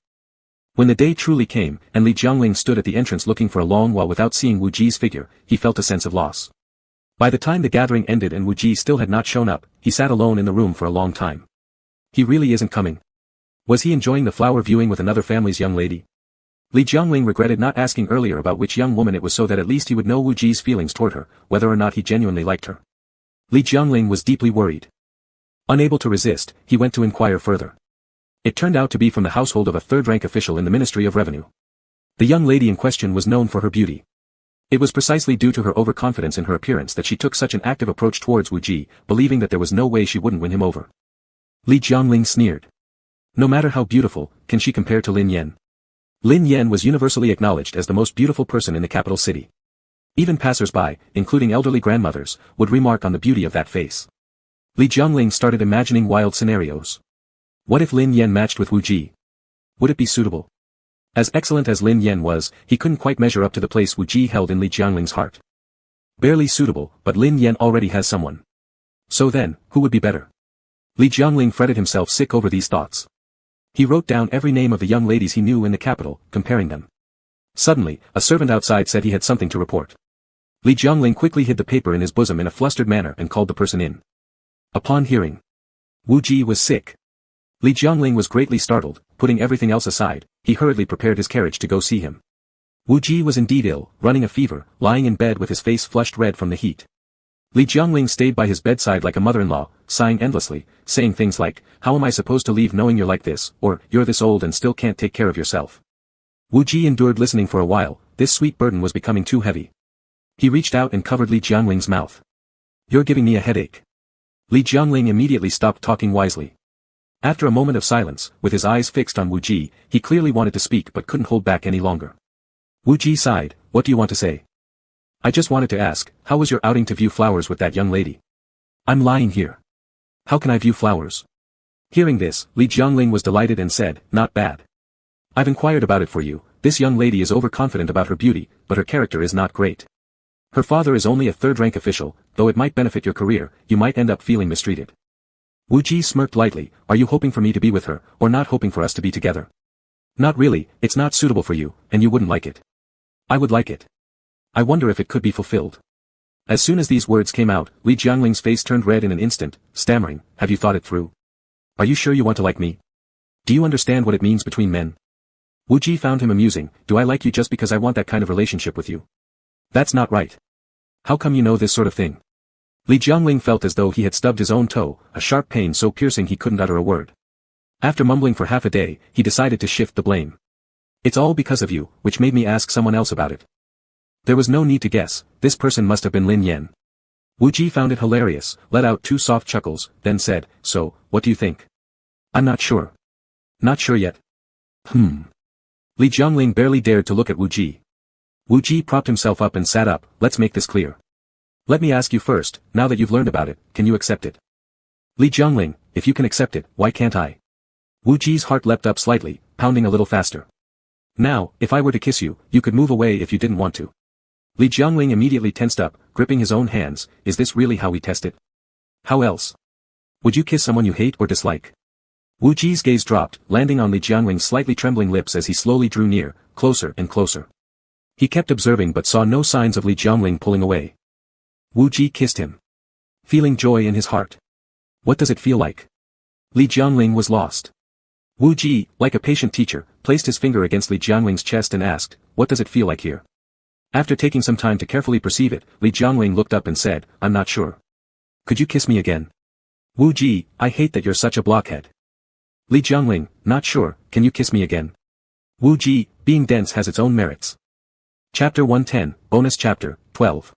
When the day truly came, and Li Jiangling stood at the entrance looking for a long while without seeing Wu Ji's figure, he felt a sense of loss. By the time the gathering ended and Wu Ji still had not shown up, he sat alone in the room for a long time. He really isn't coming. Was he enjoying the flower viewing with another family's young lady? Li Jiangling regretted not asking earlier about which young woman it was so that at least he would know Wu Ji's feelings toward her, whether or not he genuinely liked her. Li Jiangling was deeply worried. Unable to resist, he went to inquire further. It turned out to be from the household of a third-rank official in the Ministry of Revenue. The young lady in question was known for her beauty. It was precisely due to her overconfidence in her appearance that she took such an active approach towards Wu Ji, believing that there was no way she wouldn't win him over. Li Jiangling sneered. No matter how beautiful, can she compare to Lin Yan? Lin Yan was universally acknowledged as the most beautiful person in the capital city. Even passers-by, including elderly grandmothers, would remark on the beauty of that face. Li Jiangling started imagining wild scenarios. What if Lin Yan matched with Wu Ji? Would it be suitable? As excellent as Lin Yan was, he couldn't quite measure up to the place Wu Ji held in Li Jiangling's heart. Barely suitable, but Lin Yan already has someone. So then, who would be better? Li Jiangling fretted himself sick over these thoughts. He wrote down every name of the young ladies he knew in the capital, comparing them. Suddenly, a servant outside said he had something to report. Li Jiangling quickly hid the paper in his bosom in a flustered manner and called the person in. Upon hearing Wu Ji was sick, Li Jiangling was greatly startled. Putting everything else aside, he hurriedly prepared his carriage to go see him. Wu Ji was indeed ill, running a fever, lying in bed with his face flushed red from the heat. Li Jiangling stayed by his bedside like a mother-in-law, sighing endlessly, saying things like, "How am I supposed to leave knowing you're like this," or, "You're this old and still can't take care of yourself." Wu Ji endured listening for a while. This sweet burden was becoming too heavy. He reached out and covered Li Jiangling's mouth. "You're giving me a headache." Li Jiangling immediately stopped talking wisely. After a moment of silence, with his eyes fixed on Wu Ji, he clearly wanted to speak but couldn't hold back any longer. Wu Ji sighed. "What do you want to say?" "I just wanted to ask, how was your outing to view flowers with that young lady?" "I'm lying here. How can I view flowers?" Hearing this, Li Jiangling was delighted and said, "Not bad. I've inquired about it for you. This young lady is overconfident about her beauty, but her character is not great. Her father is only a third-rank official, though it might benefit your career, you might end up feeling mistreated." Wu Ji smirked lightly. "Are you hoping for me to be with her, or not hoping for us to be together?" "Not really, it's not suitable for you, and you wouldn't like it." "I would like it. I wonder if it could be fulfilled." As soon as these words came out, Li Jiangling's face turned red in an instant, stammering, "Have you thought it through? Are you sure you want to like me? Do you understand what it means between men?" Wu Ji found him amusing. "Do I like you just because I want that kind of relationship with you? That's not right. How come you know this sort of thing?" Li Jiangling felt as though he had stubbed his own toe, a sharp pain so piercing he couldn't utter a word. After mumbling for half a day, he decided to shift the blame. "It's all because of you, which made me ask someone else about it." There was no need to guess, this person must have been Lin Yan. Wu Ji found it hilarious, let out two soft chuckles, then said, "So, what do you think?" "I'm not sure." "Not sure yet?" Li Jiangling barely dared to look at Wu Ji. Wu Ji propped himself up and sat up. "Let's make this clear. Let me ask you first, now that you've learned about it, can you accept it?" "Li Jiangling, if you can accept it, why can't I?" Wu Ji's heart leapt up slightly, pounding a little faster. "Now, if I were to kiss you, you could move away if you didn't want to." Li Jiangling immediately tensed up, gripping his own hands. "Is this really how we test it? How else? Would you kiss someone you hate or dislike?" Wu Ji's gaze dropped, landing on Li Jiangling's slightly trembling lips as he slowly drew near, closer and closer. He kept observing but saw no signs of Li Jiangling pulling away. Wu Ji kissed him, feeling joy in his heart. What does it feel like? Li Jiangling was lost. Wu Ji, like a patient teacher, placed his finger against Li Jiangling's chest and asked, "What does it feel like here?" After taking some time to carefully perceive it, Li Jiangling looked up and said, "I'm not sure. Could you kiss me again?" Wu Ji, "I hate that you're such a blockhead." Li Jiangling, "Not sure, can you kiss me again?" Wu Ji, "Being dense has its own merits." Chapter 110, Bonus Chapter, 12.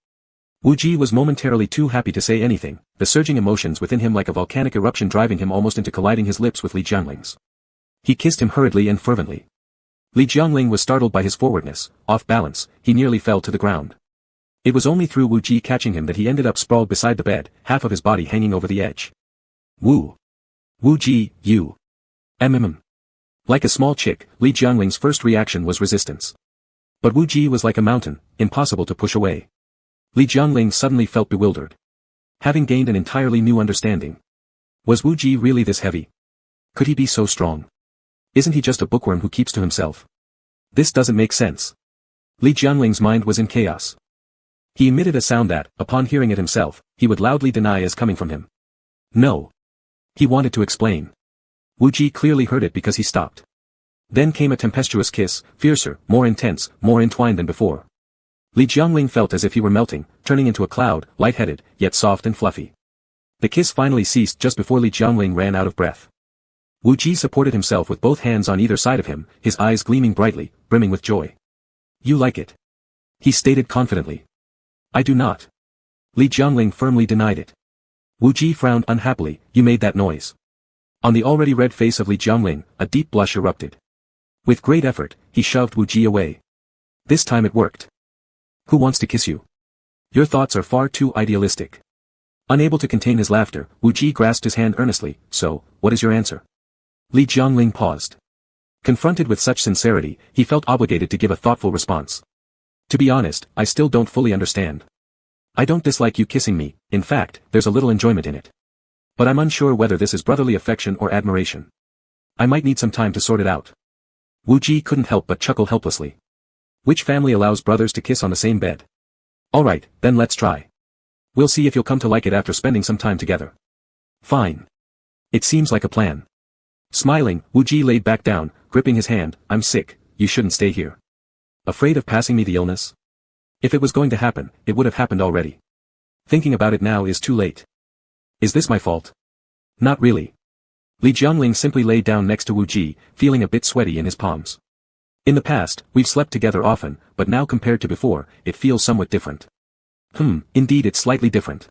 Wu Ji was momentarily too happy to say anything, the surging emotions within him like a volcanic eruption driving him almost into colliding his lips with Li Jiangling's. He kissed him hurriedly and fervently. Li Jiangling was startled by his forwardness, off balance, he nearly fell to the ground. It was only through Wu Ji catching him that he ended up sprawled beside the bed, half of his body hanging over the edge. Wu Ji, you. Like a small chick, Li Jiangling's first reaction was resistance. But Wu Ji was like a mountain, impossible to push away. Li Jiangling suddenly felt bewildered. Having gained an entirely new understanding. Was Wu Ji really this heavy? Could he be so strong? Isn't he just a bookworm who keeps to himself? This doesn't make sense. Li Jiangling's mind was in chaos. He emitted a sound that, upon hearing it himself, he would loudly deny as coming from him. No. He wanted to explain. Wu Ji clearly heard it because he stopped. Then came a tempestuous kiss, fiercer, more intense, more entwined than before. Li Jiangling felt as if he were melting, turning into a cloud, light-headed, yet soft and fluffy. The kiss finally ceased just before Li Jiangling ran out of breath. Wu Ji supported himself with both hands on either side of him, his eyes gleaming brightly, brimming with joy. "You like it?" he stated confidently. "I do not." Li Jiangling firmly denied it. Wu Ji frowned unhappily. "You made that noise." On the already red face of Li Jiangling, a deep blush erupted. With great effort, he shoved Wu Ji away. This time it worked. "Who wants to kiss you?" Your thoughts are far too idealistic. Unable to contain his laughter, Wu Ji grasped his hand earnestly. So, what is your answer? Li Jiangling paused. Confronted with such sincerity, he felt obligated to give a thoughtful response. To be honest, I still don't fully understand. I don't dislike you kissing me, in fact, there's a little enjoyment in it. But I'm unsure whether this is brotherly affection or admiration. I might need some time to sort it out. Wu Ji couldn't help but chuckle helplessly. Which family allows brothers to kiss on the same bed? Alright, then let's try. We'll see if you'll come to like it after spending some time together. Fine. It seems like a plan. Smiling, Wu Ji laid back down, gripping his hand. I'm sick, you shouldn't stay here. Afraid of passing me the illness? If it was going to happen, it would have happened already. Thinking about it now is too late. Is this my fault? Not really. Li Jiangling simply lay down next to Wu Ji, feeling a bit sweaty in his palms. In the past, we've slept together often, but now compared to before, it feels somewhat different. Indeed it's slightly different.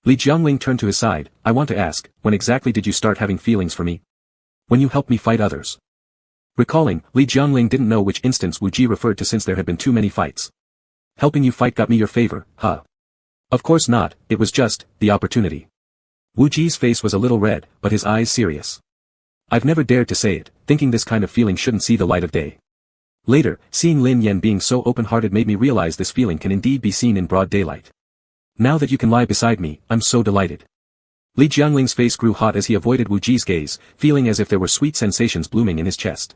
Li Jiangling turned to his side. I want to ask, when exactly did you start having feelings for me? When you helped me fight others. Recalling, Li Jiangling didn't know which instance Wu Ji referred to since there had been too many fights. Helping you fight got me your favor, huh? Of course not, it was just, the opportunity. Wu Ji's face was a little red, but his eyes serious. I've never dared to say it, thinking this kind of feeling shouldn't see the light of day. Later, seeing Lin Yan being so open-hearted made me realize this feeling can indeed be seen in broad daylight. Now that you can lie beside me, I'm so delighted. Li Jiangling's face grew hot as he avoided Wu Ji's gaze, feeling as if there were sweet sensations blooming in his chest.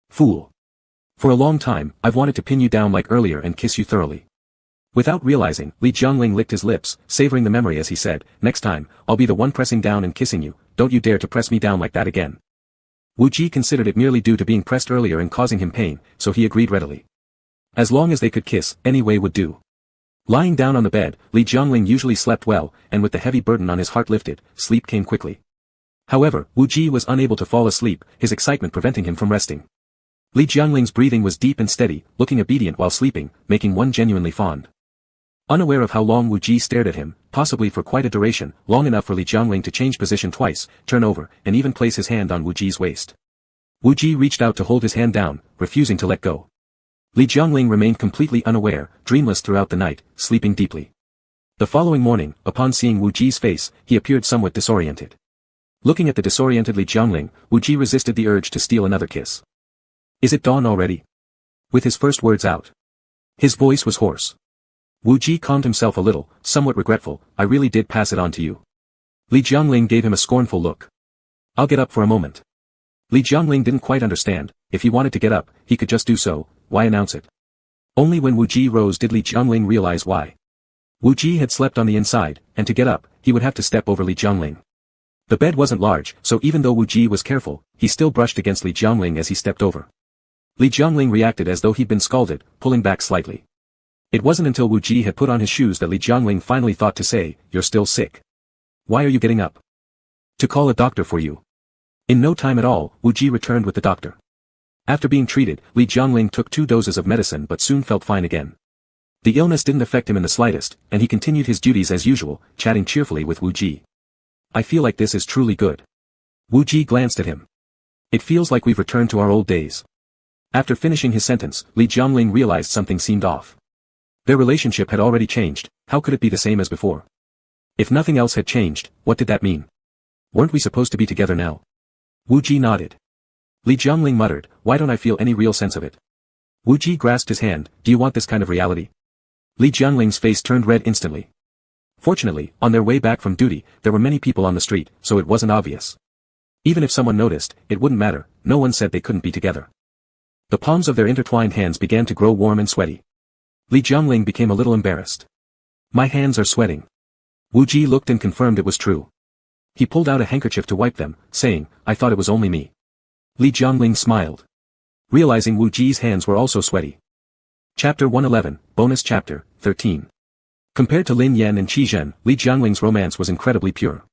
Fool. For a long time, I've wanted to pin you down like earlier and kiss you thoroughly. Without realizing, Li Jiangling licked his lips, savoring the memory as he said, next time, I'll be the one pressing down and kissing you, don't you dare to press me down like that again. Wu Ji considered it merely due to being pressed earlier and causing him pain, so he agreed readily. As long as they could kiss, any way would do. Lying down on the bed, Li Jiangling usually slept well, and with the heavy burden on his heart lifted, sleep came quickly. However, Wu Ji was unable to fall asleep, his excitement preventing him from resting. Li Jiangling's breathing was deep and steady, looking obedient while sleeping, making one genuinely fond. Unaware of how long Wu Ji stared at him, possibly for quite a duration, long enough for Li Jiangling to change position twice, turn over, and even place his hand on Wu Ji's waist. Wu Ji reached out to hold his hand down, refusing to let go. Li Jiangling remained completely unaware, dreamless throughout the night, sleeping deeply. The following morning, upon seeing Wu Ji's face, he appeared somewhat disoriented. Looking at the disoriented Li Jiangling, Wu Ji resisted the urge to steal another kiss. Is it dawn already? With his first words out. His voice was hoarse. Wu Ji calmed himself a little, somewhat regretful. I really did pass it on to you. Li Jiangling gave him a scornful look. I'll get up for a moment. Li Jiangling didn't quite understand. If he wanted to get up, he could just do so. Why announce it? Only when Wu Ji rose did Li Jiangling realize why. Wu Ji had slept on the inside, and to get up, he would have to step over Li Jiangling. The bed wasn't large, so even though Wu Ji was careful, he still brushed against Li Jiangling as he stepped over. Li Jiangling reacted as though he'd been scalded, pulling back slightly. It wasn't until Wu Ji had put on his shoes that Li Jiangling finally thought to say, you're still sick. Why are you getting up? To call a doctor for you. In no time at all, Wu Ji returned with the doctor. After being treated, Li Jiangling took 2 doses of medicine but soon felt fine again. The illness didn't affect him in the slightest, and he continued his duties as usual, chatting cheerfully with Wu Ji. I feel like this is truly good. Wu Ji glanced at him. It feels like we've returned to our old days. After finishing his sentence, Li Jiangling realized something seemed off. Their relationship had already changed, how could it be the same as before? If nothing else had changed, what did that mean? Weren't we supposed to be together now? Wu Ji nodded. Li Jiangling muttered, why don't I feel any real sense of it? Wu Ji grasped his hand, do you want this kind of reality? Li Jiangling's face turned red instantly. Fortunately, on their way back from duty, there were many people on the street, so it wasn't obvious. Even if someone noticed, it wouldn't matter, no one said they couldn't be together. The palms of their intertwined hands began to grow warm and sweaty. Li Jiangling became a little embarrassed. My hands are sweating. Wu Ji looked and confirmed it was true. He pulled out a handkerchief to wipe them, saying, I thought it was only me. Li Jiangling smiled. Realizing Wu Ji's hands were also sweaty. Chapter 111, Bonus Chapter, 13. Compared to Lin Yan and Qi Zhen, Li Jiangling's romance was incredibly pure.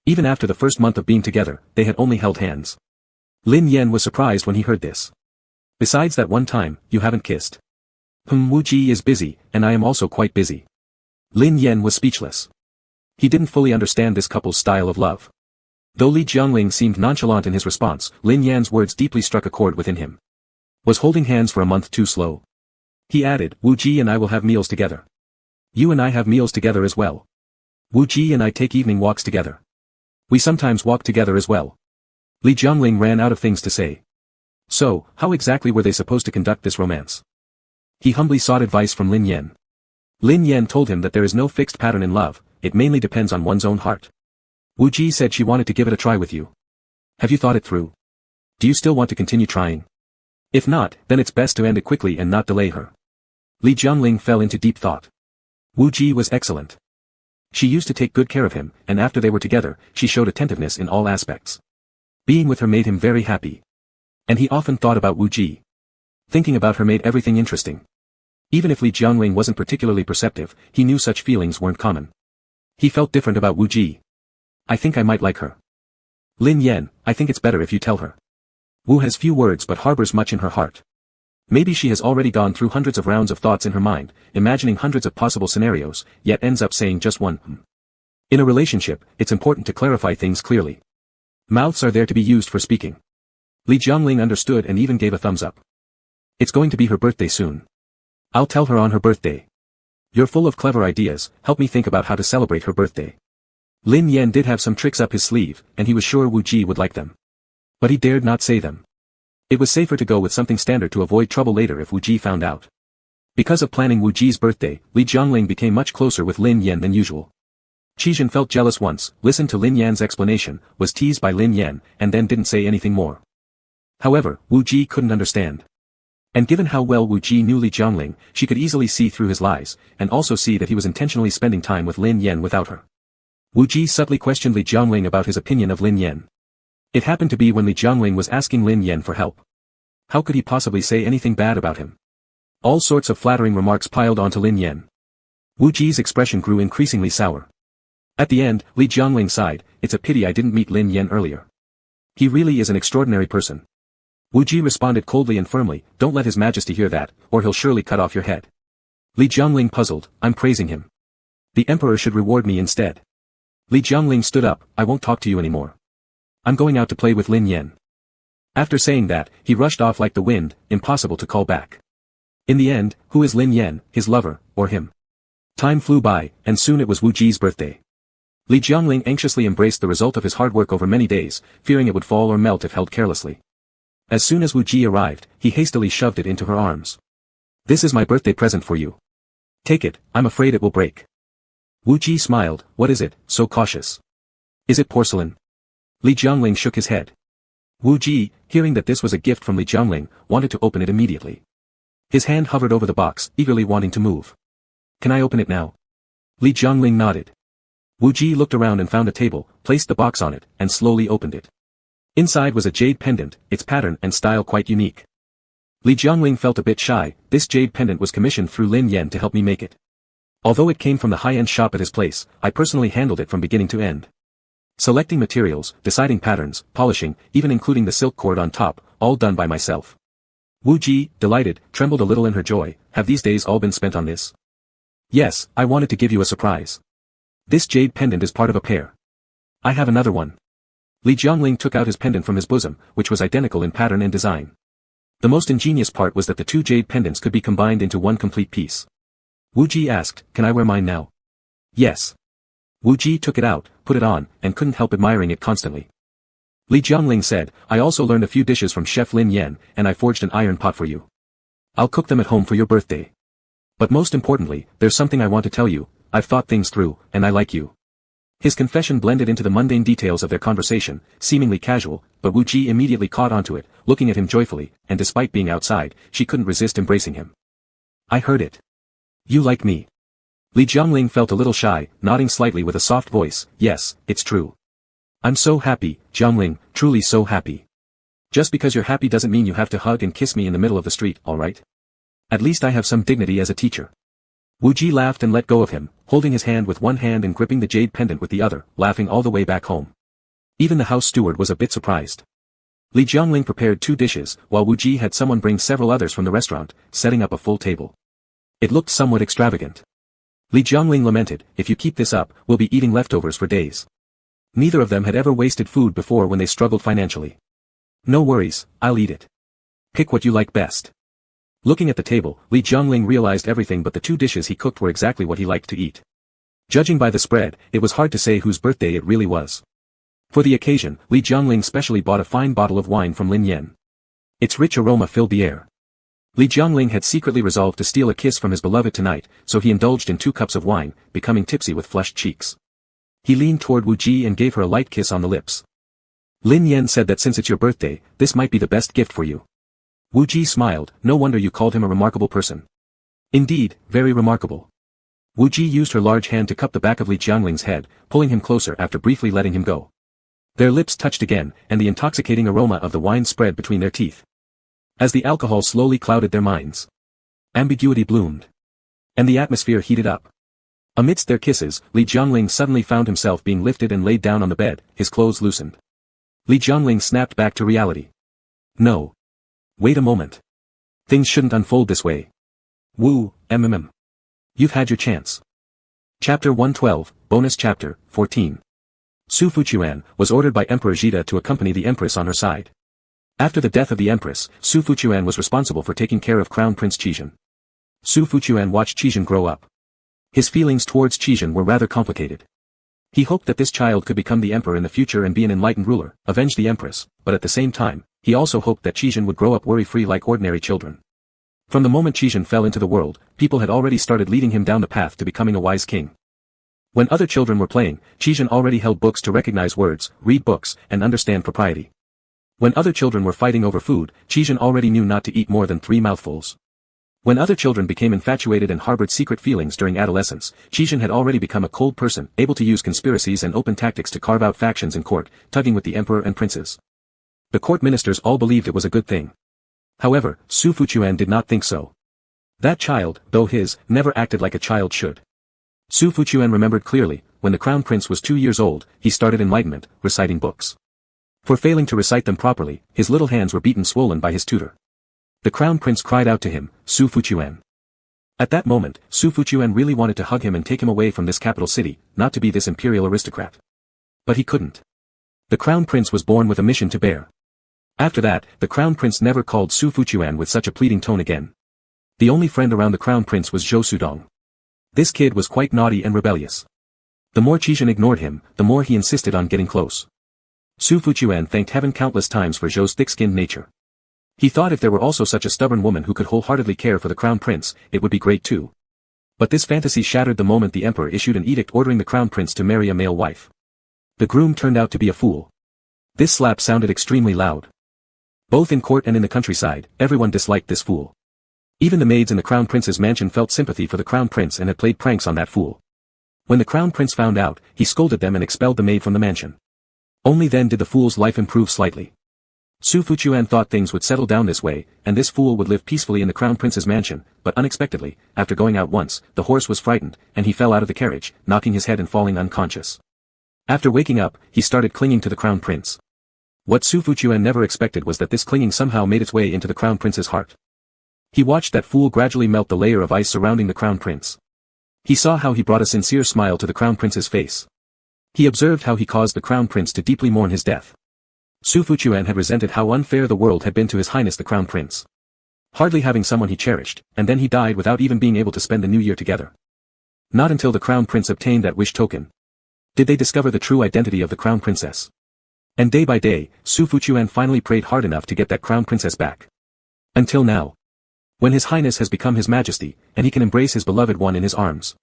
Even after the first month of being together, they had only held hands. Lin Yan was surprised when he heard this. Besides that one time, you haven't kissed. Wu Ji is busy, and I am also quite busy. Lin Yan was speechless. He didn't fully understand this couple's style of love. Though Li Jiangling seemed nonchalant in his response, Lin Yan's words deeply struck a chord within him. Was holding hands for a month too slow? He added, Wu Ji and I will have meals together. You and I have meals together as well. Wu Ji and I take evening walks together. We sometimes walk together as well. Li Jiangling ran out of things to say. So, how exactly were they supposed to conduct this romance? He humbly sought advice from Lin Yan. Lin Yan told him that there is no fixed pattern in love, it mainly depends on one's own heart. Wu Ji said she wanted to give it a try with you. Have you thought it through? Do you still want to continue trying? If not, then it's best to end it quickly and not delay her. Li Jiangling fell into deep thought. Wu Ji was excellent. She used to take good care of him, and after they were together, she showed attentiveness in all aspects. Being with her made him very happy. And he often thought about Wu Ji. Thinking about her made everything interesting. Even if Li Jiangling wasn't particularly perceptive, he knew such feelings weren't common. He felt different about Wu Ji. I think I might like her. Lin Yan, I think it's better if you tell her. Wu has few words but harbors much in her heart. Maybe she has already gone through hundreds of rounds of thoughts in her mind, imagining hundreds of possible scenarios, yet ends up saying just one. In a relationship, it's important to clarify things clearly. Mouths are there to be used for speaking. Li Jiangling understood and even gave a thumbs up. It's going to be her birthday soon. I'll tell her on her birthday. You're full of clever ideas, help me think about how to celebrate her birthday. Lin Yan did have some tricks up his sleeve, and he was sure Wu Ji would like them. But he dared not say them. It was safer to go with something standard to avoid trouble later if Wu Ji found out. Because of planning Wu Ji's birthday, Li Jiangling became much closer with Lin Yan than usual. Qizhen felt jealous once, listened to Lin Yan's explanation, was teased by Lin Yan, and then didn't say anything more. However, Wu Ji couldn't understand. And given how well Wu Ji knew Li Jiangling, she could easily see through his lies, and also see that he was intentionally spending time with Lin Yan without her. Wu Ji subtly questioned Li Jiangling about his opinion of Lin Yan. It happened to be when Li Jiangling was asking Lin Yan for help. How could he possibly say anything bad about him? All sorts of flattering remarks piled onto Lin Yan. Wu Ji's expression grew increasingly sour. At the end, Li Jiangling sighed, it's a pity I didn't meet Lin Yan earlier. He really is an extraordinary person. Wu Ji responded coldly and firmly, don't let His Majesty hear that, or he'll surely cut off your head. Li Jiangling puzzled, I'm praising him. The Emperor should reward me instead. Li Jiangling stood up, I won't talk to you anymore. I'm going out to play with Lin Yan. After saying that, he rushed off like the wind, impossible to call back. In the end, who is Lin Yan, his lover, or him? Time flew by, and soon it was Wu Ji's birthday. Li Jiangling anxiously embraced the result of his hard work over many days, fearing it would fall or melt if held carelessly. As soon as Wu Ji arrived, he hastily shoved it into her arms. This is my birthday present for you. Take it, I'm afraid it will break. Wu Ji smiled, what is it, so cautious? Is it porcelain? Li Jiangling shook his head. Wu Ji, hearing that this was a gift from Li Jiangling, wanted to open it immediately. His hand hovered over the box, eagerly wanting to move. Can I open it now? Li Jiangling nodded. Wu Ji looked around and found a table, placed the box on it, and slowly opened it. Inside was a jade pendant, its pattern and style quite unique. Li Jiangling felt a bit shy, this jade pendant was commissioned through Lin Yan to help me make it. Although it came from the high-end shop at his place, I personally handled it from beginning to end. Selecting materials, deciding patterns, polishing, even including the silk cord on top, all done by myself. Wu Ji, delighted, trembled a little in her joy, have these days all been spent on this? Yes, I wanted to give you a surprise. This jade pendant is part of a pair. I have another one. Li Jiangling took out his pendant from his bosom, which was identical in pattern and design. The most ingenious part was that the two jade pendants could be combined into one complete piece. Wu Ji asked, can I wear mine now? Yes. Wu Ji took it out, put it on, and couldn't help admiring it constantly. Li Jiangling said, I also learned a few dishes from Chef Lin Yan, and I forged an iron pot for you. I'll cook them at home for your birthday. But most importantly, there's something I want to tell you, I've thought things through, and I like you. His confession blended into the mundane details of their conversation, seemingly casual, but Wu Ji immediately caught onto it, looking at him joyfully, and despite being outside, she couldn't resist embracing him. I heard it. You like me. Li Jiangling felt a little shy, nodding slightly with a soft voice, yes, it's true. I'm so happy, Jiangling, truly so happy. Just because you're happy doesn't mean you have to hug and kiss me in the middle of the street, alright? At least I have some dignity as a teacher. Wu Ji laughed and let go of him, holding his hand with one hand and gripping the jade pendant with the other, laughing all the way back home. Even the house steward was a bit surprised. Li Jiangling prepared 2 dishes, while Wu Ji had someone bring several others from the restaurant, setting up a full table. It looked somewhat extravagant. Li Jiangling lamented, if you keep this up, we'll be eating leftovers for days. Neither of them had ever wasted food before when they struggled financially. No worries, I'll eat it. Pick what you like best. Looking at the table, Li Jiangling realized everything but the 2 dishes he cooked were exactly what he liked to eat. Judging by the spread, it was hard to say whose birthday it really was. For the occasion, Li Jiangling specially bought a fine bottle of wine from Lin Yan. Its rich aroma filled the air. Li Jiangling had secretly resolved to steal a kiss from his beloved tonight, so he indulged in 2 cups of wine, becoming tipsy with flushed cheeks. He leaned toward Wu Ji and gave her a light kiss on the lips. Lin Yan said that since it's your birthday, this might be the best gift for you. Wu Ji smiled, no wonder you called him a remarkable person. Indeed, very remarkable. Wu Ji used her large hand to cup the back of Li Jiangling's head, pulling him closer after briefly letting him go. Their lips touched again, and the intoxicating aroma of the wine spread between their teeth. As the alcohol slowly clouded their minds, ambiguity bloomed. And the atmosphere heated up. Amidst their kisses, Li Jiangling suddenly found himself being lifted and laid down on the bed, his clothes loosened. Li Jiangling snapped back to reality. No. Wait a moment. Things shouldn't unfold this way. Wu, You've had your chance. Chapter 112, Bonus Chapter, 14. Su Fuquan was ordered by Emperor Jita to accompany the Empress on her side. After the death of the Empress, Su Fuquan was responsible for taking care of Crown Prince Qizhen. Su Fuquan watched Qizhen grow up. His feelings towards Qizhen were rather complicated. He hoped that this child could become the emperor in the future and be an enlightened ruler, avenge the Empress, but at the same time, he also hoped that Qizhen would grow up worry-free like ordinary children. From the moment Qizhen fell into the world, people had already started leading him down the path to becoming a wise king. When other children were playing, Qizhen already held books to recognize words, read books, and understand propriety. When other children were fighting over food, Qizhen already knew not to eat more than 3 mouthfuls. When other children became infatuated and harbored secret feelings during adolescence, Qizhen had already become a cold person, able to use conspiracies and open tactics to carve out factions in court, tugging with the emperor and princes. The court ministers all believed it was a good thing. However, Su Fuquan did not think so. That child, though his, never acted like a child should. Su Fuquan remembered clearly, when the crown prince was 2 years old, he started enlightenment, reciting books. For failing to recite them properly, his little hands were beaten swollen by his tutor. The crown prince cried out to him, Su Fuquan. At that moment, Su Fuquan really wanted to hug him and take him away from this capital city, not to be this imperial aristocrat. But he couldn't. The crown prince was born with a mission to bear. After that, the crown prince never called Su Fuquan with such a pleading tone again. The only friend around the crown prince was Zhou Sudong. This kid was quite naughty and rebellious. The more Qizhen ignored him, the more he insisted on getting close. Su Fuquan thanked heaven countless times for Zhou's thick-skinned nature. He thought if there were also such a stubborn woman who could wholeheartedly care for the crown prince, it would be great too. But this fantasy shattered the moment the emperor issued an edict ordering the crown prince to marry a male wife. The groom turned out to be a fool. This slap sounded extremely loud. Both in court and in the countryside, everyone disliked this fool. Even the maids in the crown prince's mansion felt sympathy for the crown prince and had played pranks on that fool. When the crown prince found out, he scolded them and expelled the maid from the mansion. Only then did the fool's life improve slightly. Su Fuquan thought things would settle down this way, and this fool would live peacefully in the crown prince's mansion, but unexpectedly, after going out once, the horse was frightened, and he fell out of the carriage, knocking his head and falling unconscious. After waking up, he started clinging to the crown prince. What Su Fuquan never expected was that this clinging somehow made its way into the crown prince's heart. He watched that fool gradually melt the layer of ice surrounding the crown prince. He saw how he brought a sincere smile to the crown prince's face. He observed how he caused the crown prince to deeply mourn his death. Su Fuquan had resented how unfair the world had been to His Highness the Crown Prince. Hardly having someone he cherished, and then he died without even being able to spend the new year together. Not until the Crown Prince obtained that wish token did they discover the true identity of the Crown Princess. And day by day, Su Fuquan finally prayed hard enough to get that Crown Princess back. Until now. When His Highness has become His Majesty, and he can embrace his beloved one in his arms.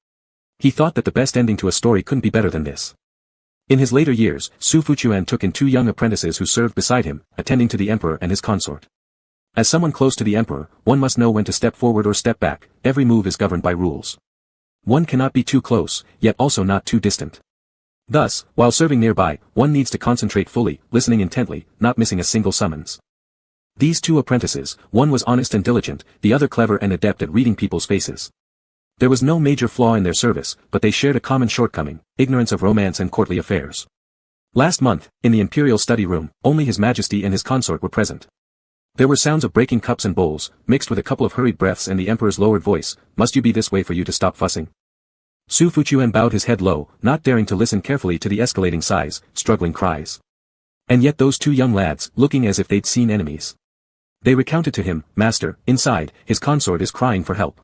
He thought that the best ending to a story couldn't be better than this. In his later years, Su Fuquan took in 2 young apprentices who served beside him, attending to the emperor and his consort. As someone close to the emperor, one must know when to step forward or step back, every move is governed by rules. One cannot be too close, yet also not too distant. Thus, while serving nearby, one needs to concentrate fully, listening intently, not missing a single summons. These 2 apprentices, one was honest and diligent, the other clever and adept at reading people's faces. There was no major flaw in their service, but they shared a common shortcoming, ignorance of romance and courtly affairs. Last month, in the imperial study room, only His Majesty and his consort were present. There were sounds of breaking cups and bowls, mixed with a couple of hurried breaths and the emperor's lowered voice, "Must you be this way for you to stop fussing?" Su Fuquan bowed his head low, not daring to listen carefully to the escalating sighs, struggling cries. And yet those 2 young lads, looking as if they'd seen enemies. They recounted to him, "Master, inside, his consort is crying for help."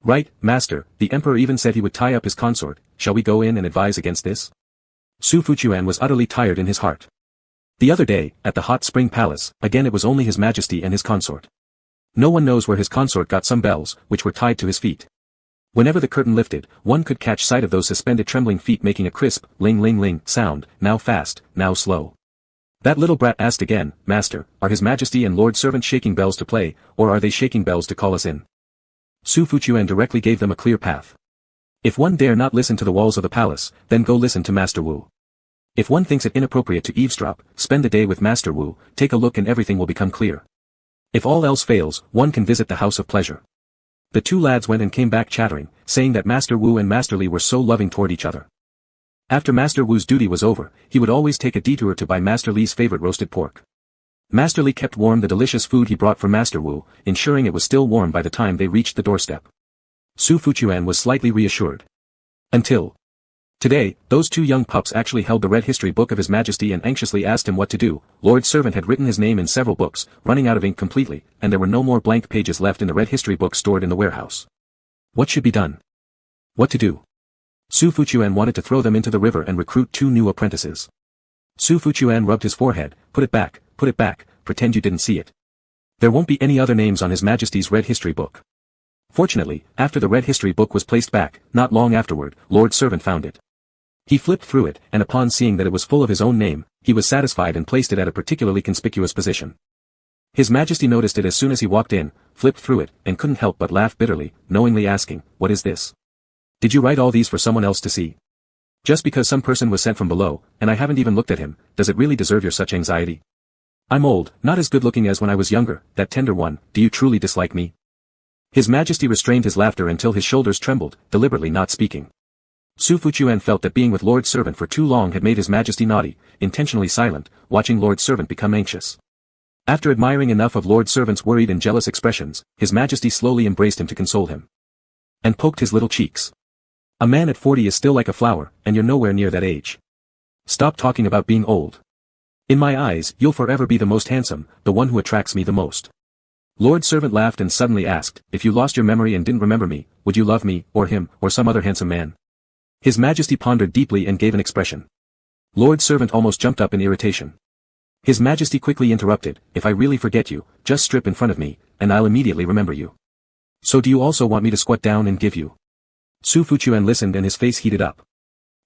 "Right, master, the emperor even said he would tie up his consort, shall we go in and advise against this?" Su Fuquan was utterly tired in his heart. The other day, at the hot spring palace, again it was only his majesty and his consort. No one knows where his consort got some bells, which were tied to his feet. Whenever the curtain lifted, one could catch sight of those suspended trembling feet making a crisp, ling-ling-ling sound, now fast, now slow. That little brat asked again, "Master, are his majesty and lord servant shaking bells to play, or are they shaking bells to call us in?" Su Fuquan directly gave them a clear path. If one dare not listen to the walls of the palace, then go listen to Master Wu. If one thinks it inappropriate to eavesdrop, spend the day with Master Wu, take a look and everything will become clear. If all else fails, one can visit the house of pleasure. The two lads went and came back chattering, saying that Master Wu and Master Li were so loving toward each other. After Master Wu's duty was over, he would always take a detour to buy Master Li's favorite roasted pork. Master Li kept warm the delicious food he brought for Master Wu, ensuring it was still warm by the time they reached the doorstep. Su Fuquan was slightly reassured. Until today, those two young pups actually held the red history book of His Majesty and anxiously asked him what to do. Lord Servant had written his name in several books, running out of ink completely, and there were no more blank pages left in the red history book stored in the warehouse. What should be done? What to do? Su Fuquan wanted to throw them into the river and recruit two new apprentices. Su Fuquan rubbed his forehead, put it back, pretend you didn't see it. There won't be any other names on His Majesty's red history book. Fortunately, after the red history book was placed back, not long afterward, Lord Servant found it. He flipped through it, and upon seeing that it was full of his own name, he was satisfied and placed it at a particularly conspicuous position. His Majesty noticed it as soon as he walked in, flipped through it, and couldn't help but laugh bitterly, knowingly asking, "What is this? Did you write all these for someone else to see? Just because some person was sent from below, and I haven't even looked at him, does it really deserve your such anxiety? I'm old, not as good looking as when I was younger, that tender one, do you truly dislike me?" His Majesty restrained his laughter until his shoulders trembled, deliberately not speaking. Su Fuquan felt that being with Lord Servant for too long had made His Majesty naughty, intentionally silent, watching Lord Servant become anxious. After admiring enough of Lord Servant's worried and jealous expressions, His Majesty slowly embraced him to console him. And poked his little cheeks. "A man at 40 is still like a flower, and you're nowhere near that age. Stop talking about being old. In my eyes, you'll forever be the most handsome, the one who attracts me the most." Lord Servant laughed and suddenly asked, "If you lost your memory and didn't remember me, would you love me, or him, or some other handsome man?" His Majesty pondered deeply and gave an expression. Lord Servant almost jumped up in irritation. His Majesty quickly interrupted, "If I really forget you, just strip in front of me, and I'll immediately remember you. So do you also want me to squat down and give you?" Su Fuquan listened and his face heated up.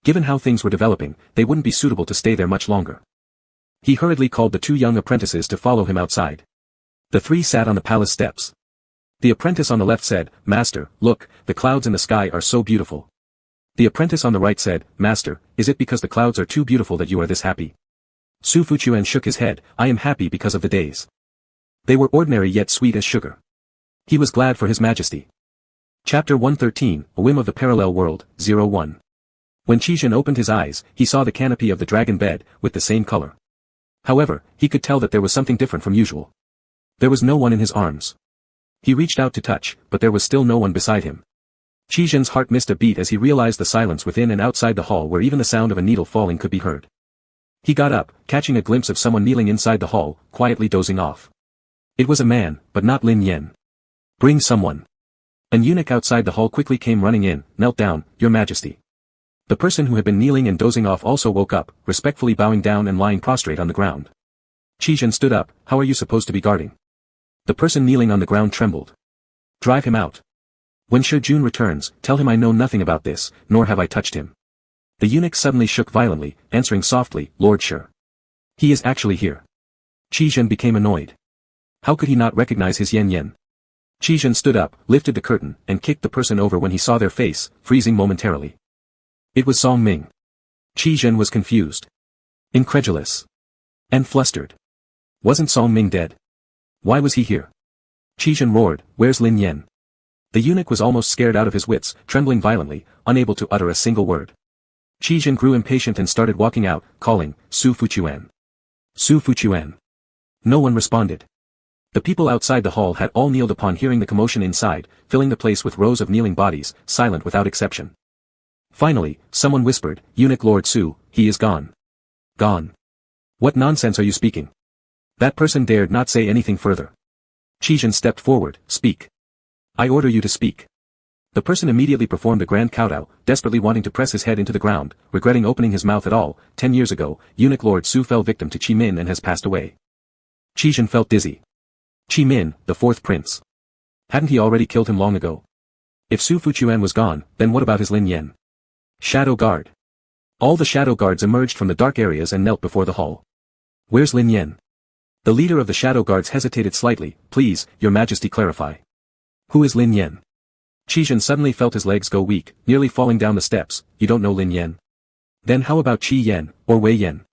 Given how things were developing, they wouldn't be suitable to stay there much longer. He hurriedly called the two young apprentices to follow him outside. The three sat on the palace steps. The apprentice on the left said, "Master, look, the clouds in the sky are so beautiful." The apprentice on the right said, "Master, is it because the clouds are too beautiful that you are this happy?" Su Fuquan shook his head, "I am happy because of the days. They were ordinary yet sweet as sugar." He was glad for His Majesty. Chapter 113, A Whim of the Parallel World, 01. When Qizhen opened his eyes, he saw the canopy of the dragon bed, with the same color. However, he could tell that there was something different from usual. There was no one in his arms. He reached out to touch, but there was still no one beside him. Qizhen's heart missed a beat as he realized the silence within and outside the hall where even the sound of a needle falling could be heard. He got up, catching a glimpse of someone kneeling inside the hall, quietly dozing off. It was a man, but not Lin Yen. "Bring someone." An eunuch outside the hall quickly came running in, knelt down, "Your Majesty." The person who had been kneeling and dozing off also woke up, respectfully bowing down and lying prostrate on the ground. Qizhen stood up, "How are you supposed to be guarding?" The person kneeling on the ground trembled. "Drive him out. When Shi Jun returns, tell him I know nothing about this, nor have I touched him." The eunuch suddenly shook violently, answering softly, "Lord Shi. He is actually here." Qizhen became annoyed. How could he not recognize his Yen? Qizhen stood up, lifted the curtain, and kicked the person over when he saw their face, freezing momentarily. It was Song Ming. Qizhen was confused, incredulous, and flustered. Wasn't Song Ming dead? Why was he here? Qizhen roared, "Where's Lin Yen?" The eunuch was almost scared out of his wits, trembling violently, unable to utter a single word. Qizhen grew impatient and started walking out, calling, "Su Fuquan. Su Fuquan." No one responded. The people outside the hall had all kneeled upon hearing the commotion inside, filling the place with rows of kneeling bodies, silent without exception. Finally, someone whispered, "Eunuch Lord Su, he is gone." "Gone? What nonsense are you speaking?" That person dared not say anything further. Qizhen stepped forward, speak. I order you to speak. The person immediately performed a grand kowtow, desperately wanting to press his head into the ground, regretting opening his mouth at all. 10 years ago, eunuch Lord Su fell victim to Qi Min and has passed away. Qizhen felt dizzy. Qi Min, the fourth prince. Hadn't he already killed him long ago? If Su Fuquan was gone, then what about his Lin Yan? Shadow Guard. All the shadow guards emerged from the dark areas and knelt before the hall. Where's Lin Yan? The leader of the shadow guards hesitated slightly. Please, your majesty, clarify. Who is Lin Yan? Qizhen suddenly felt his legs go weak, nearly falling down the steps. You don't know Lin Yan? Then how about Qi Yan, or Wei Yan?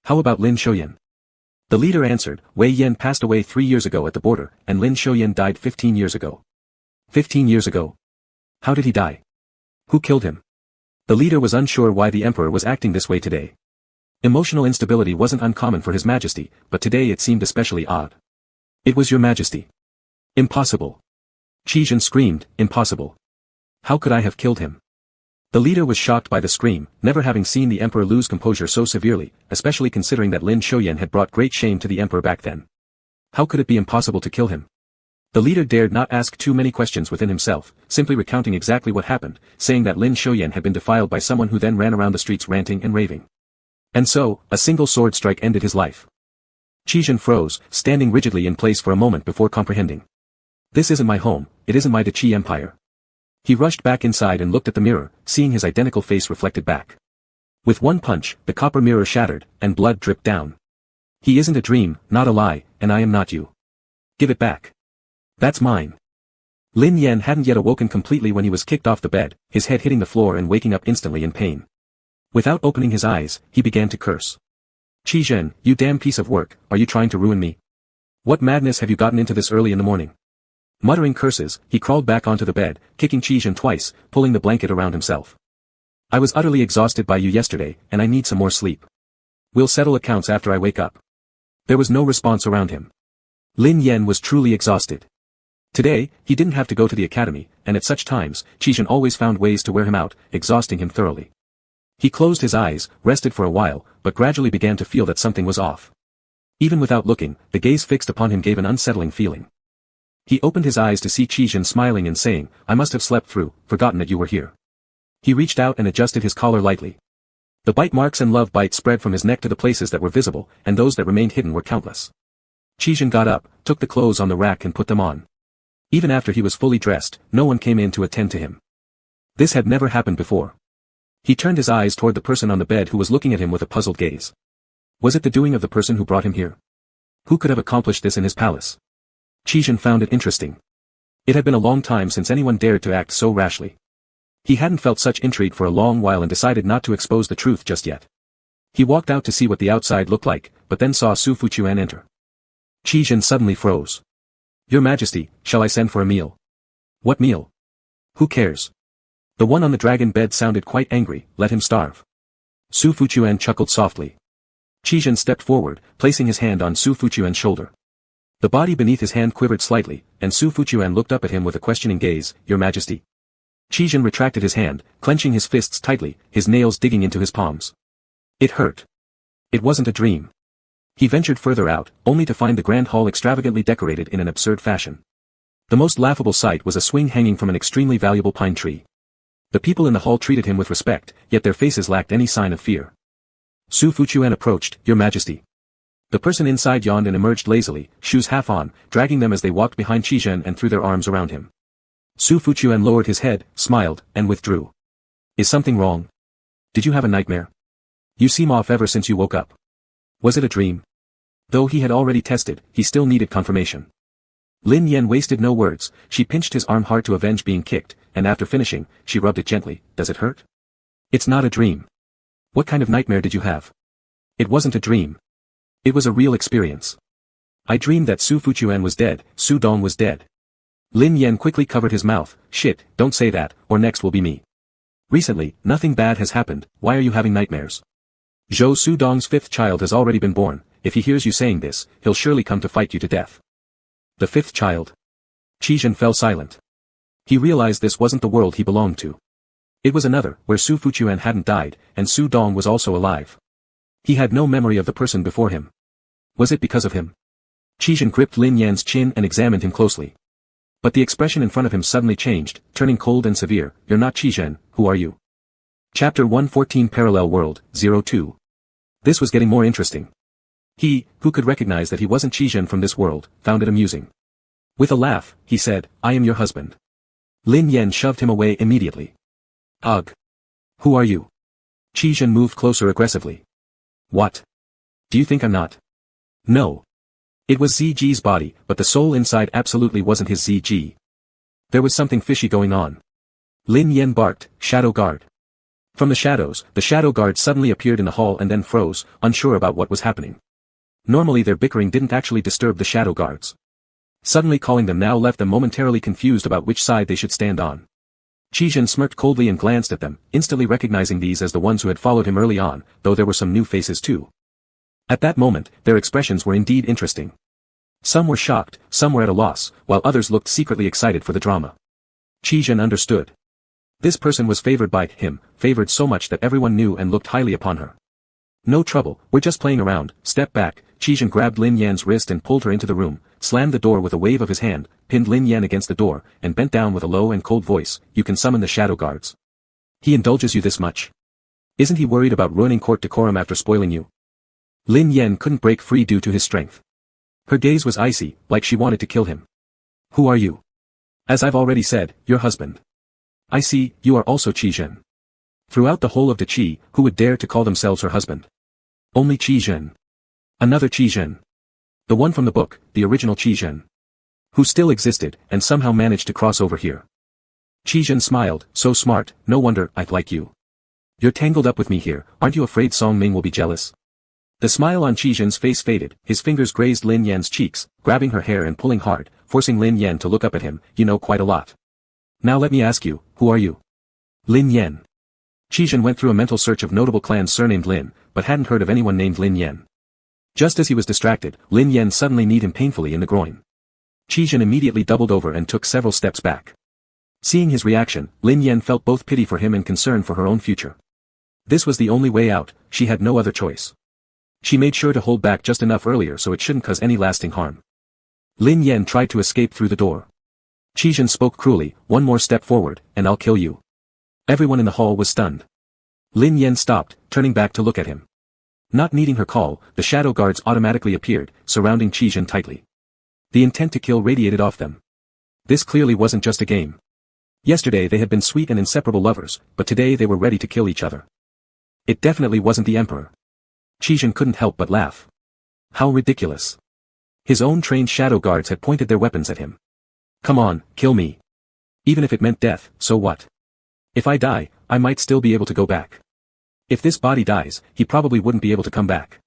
How about Lin Shouyan? The leader answered, Wei Yan passed away 3 years ago at the border, and Lin Shouyan died 15 years ago. 15 years ago? How did he die? Who killed him? The leader was unsure why the emperor was acting this way today. Emotional instability wasn't uncommon for his majesty, but today it seemed especially odd. It was your majesty. Impossible. Qizhen screamed, impossible. How could I have killed him? The leader was shocked by the scream, never having seen the emperor lose composure so severely, especially considering that Lin Shouyan had brought great shame to the emperor back then. How could it be impossible to kill him? The leader dared not ask too many questions within himself, simply recounting exactly what happened, saying that Lin Shouyan had been defiled by someone who then ran around the streets ranting and raving. And so, a single sword strike ended his life. Qizhen froze, standing rigidly in place for a moment before comprehending. This isn't my home, it isn't my Qi Empire. He rushed back inside and looked at the mirror, seeing his identical face reflected back. With one punch, the copper mirror shattered, and blood dripped down. He isn't a dream, not a lie, and I am not you. Give it back. That's mine. Lin Yan hadn't yet awoken completely when he was kicked off the bed, his head hitting the floor and waking up instantly in pain. Without opening his eyes, he began to curse. Qizhen, you damn piece of work, are you trying to ruin me? What madness have you gotten into this early in the morning? Muttering curses, he crawled back onto the bed, kicking Qizhen twice, pulling the blanket around himself. I was utterly exhausted by you yesterday, and I need some more sleep. We'll settle accounts after I wake up. There was no response around him. Lin Yan was truly exhausted. Today, he didn't have to go to the academy, and at such times, Qizhen always found ways to wear him out, exhausting him thoroughly. He closed his eyes, rested for a while, but gradually began to feel that something was off. Even without looking, the gaze fixed upon him gave an unsettling feeling. He opened his eyes to see Qizhen smiling and saying, I must have slept through, forgotten that you were here. He reached out and adjusted his collar lightly. The bite marks and love bites spread from his neck to the places that were visible, and those that remained hidden were countless. Qizhen got up, took the clothes on the rack and put them on. Even after he was fully dressed, no one came in to attend to him. This had never happened before. He turned his eyes toward the person on the bed who was looking at him with a puzzled gaze. Was it the doing of the person who brought him here? Who could have accomplished this in his palace? Qizhen found it interesting. It had been a long time since anyone dared to act so rashly. He hadn't felt such intrigue for a long while and decided not to expose the truth just yet. He walked out to see what the outside looked like, but then saw Su Fuquan enter. Qizhen suddenly froze. Your Majesty, shall I send for a meal? What meal? Who cares? The one on the dragon bed sounded quite angry, let him starve. Su Fuquan chuckled softly. Qizhen stepped forward, placing his hand on Su Fuquan's shoulder. The body beneath his hand quivered slightly, and Su Fuquan looked up at him with a questioning gaze, Your Majesty. Qizhen retracted his hand, clenching his fists tightly, his nails digging into his palms. It hurt. It wasn't a dream. He ventured further out, only to find the grand hall extravagantly decorated in an absurd fashion. The most laughable sight was a swing hanging from an extremely valuable pine tree. The people in the hall treated him with respect, yet their faces lacked any sign of fear. Su Fuquan approached, Your Majesty. The person inside yawned and emerged lazily, shoes half on, dragging them as they walked behind Qizhen and threw their arms around him. Su Fuquan lowered his head, smiled, and withdrew. Is something wrong? Did you have a nightmare? You seem off ever since you woke up. Was it a dream? Though he had already tested, he still needed confirmation. Lin Yan wasted no words, she pinched his arm hard to avenge being kicked, and after finishing, she rubbed it gently, Does it hurt? It's not a dream. What kind of nightmare did you have? It wasn't a dream. It was a real experience. I dreamed that Su Fuquan was dead, Su Dong was dead. Lin Yan quickly covered his mouth, Shit, don't say that, or next will be me. Recently, nothing bad has happened, why are you having nightmares? Zhou Su Dong's fifth child has already been born. If he hears you saying this, he'll surely come to fight you to death. The fifth child. Qizhen fell silent. He realized this wasn't the world he belonged to. It was another, where Su Fuquan hadn't died, and Su Dong was also alive. He had no memory of the person before him. Was it because of him? Qi Zhen gripped Lin Yan's chin and examined him closely. But the expression in front of him suddenly changed, turning cold and severe. You're not Qi Zhen, who are you? Chapter 114 Parallel World, 02. This was getting more interesting. He, who could recognize that he wasn't Qi Zhen from this world, found it amusing. With a laugh, he said, I am your husband. Lin Yan shoved him away immediately. Ugh. Who are you? Qi Zhen moved closer aggressively. What? Do you think I'm not? No. It was ZG's body, but the soul inside absolutely wasn't his ZG. There was something fishy going on. Lin Yan barked, Shadow Guard. From the shadows, the Shadow Guard suddenly appeared in the hall and then froze, unsure about what was happening. Normally their bickering didn't actually disturb the Shadow Guards. Suddenly calling them now left them momentarily confused about which side they should stand on. Qi Zhen smirked coldly and glanced at them, instantly recognizing these as the ones who had followed him early on, though there were some new faces too. At that moment, their expressions were indeed interesting. Some were shocked, some were at a loss, while others looked secretly excited for the drama. Qi Zhen understood. This person was favored by him, favored so much that everyone knew and looked highly upon her. No trouble, we're just playing around, step back. Qi Zhen grabbed Lin Yan's wrist and pulled her into the room, slammed the door with a wave of his hand, pinned Lin Yan against the door, and bent down with a low and cold voice, you can summon the Shadow Guards. He indulges you this much? Isn't he worried about ruining court decorum after spoiling you? Lin Yan couldn't break free due to his strength. Her gaze was icy, like she wanted to kill him. Who are you? As I've already said, your husband. I see, you are also Qi Zhen. Throughout the whole of the Qi, who would dare to call themselves her husband? Only Qi Zhen. Another Qi Zhen. The one from the book, the original Qi Zhen. Who still existed, and somehow managed to cross over here. Qi Zhen smiled, so smart, no wonder I like you. You're tangled up with me here, aren't you afraid Song Ming will be jealous? The smile on Qi Zhen's face faded, his fingers grazed Lin Yan's cheeks, grabbing her hair and pulling hard, forcing Lin Yan to look up at him, you know quite a lot. Now let me ask you, who are you? Lin Yan. Qi Zhen went through a mental search of notable clans surnamed Lin, but hadn't heard of anyone named Lin Yan. Just as he was distracted, Lin Yan suddenly kneed him painfully in the groin. Qi Zhen immediately doubled over and took several steps back. Seeing his reaction, Lin Yan felt both pity for him and concern for her own future. This was the only way out, she had no other choice. She made sure to hold back just enough earlier so it shouldn't cause any lasting harm. Lin Yan tried to escape through the door. Qi Zhen spoke cruelly, one more step forward, and I'll kill you. Everyone in the hall was stunned. Lin Yan stopped, turning back to look at him. Not needing her call, the Shadow Guards automatically appeared, surrounding Qi Zhen tightly. The intent to kill radiated off them. This clearly wasn't just a game. Yesterday they had been sweet and inseparable lovers, but today they were ready to kill each other. It definitely wasn't the Emperor. Qi Zhen couldn't help but laugh. How ridiculous. His own trained Shadow Guards had pointed their weapons at him. Come on, kill me. Even if it meant death, so what? If I die, I might still be able to go back. If this body dies, he probably wouldn't be able to come back.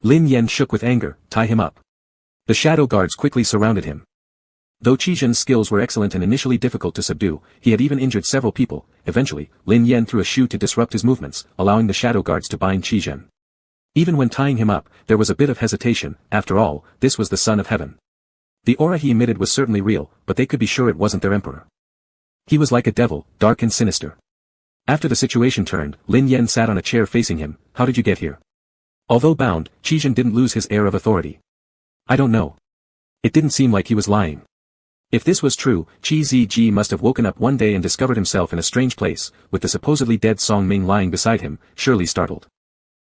Lin Yan shook with anger, tie him up. The Shadow Guards quickly surrounded him. Though Qi Zhen's skills were excellent and initially difficult to subdue, he had even injured several people. Eventually, Lin Yan threw a shoe to disrupt his movements, allowing the Shadow Guards to bind Qi Zhen. Even when tying him up, there was a bit of hesitation. After all, this was the Son of Heaven. The aura he emitted was certainly real, but they could be sure it wasn't their emperor. He was like a devil, dark and sinister. After the situation turned, Lin Yan sat on a chair facing him. How did you get here? Although bound, Qi Zhen didn't lose his air of authority. I don't know. It didn't seem like he was lying. If this was true, Qi Zg must have woken up one day and discovered himself in a strange place, with the supposedly dead Song Ming lying beside him, surely startled.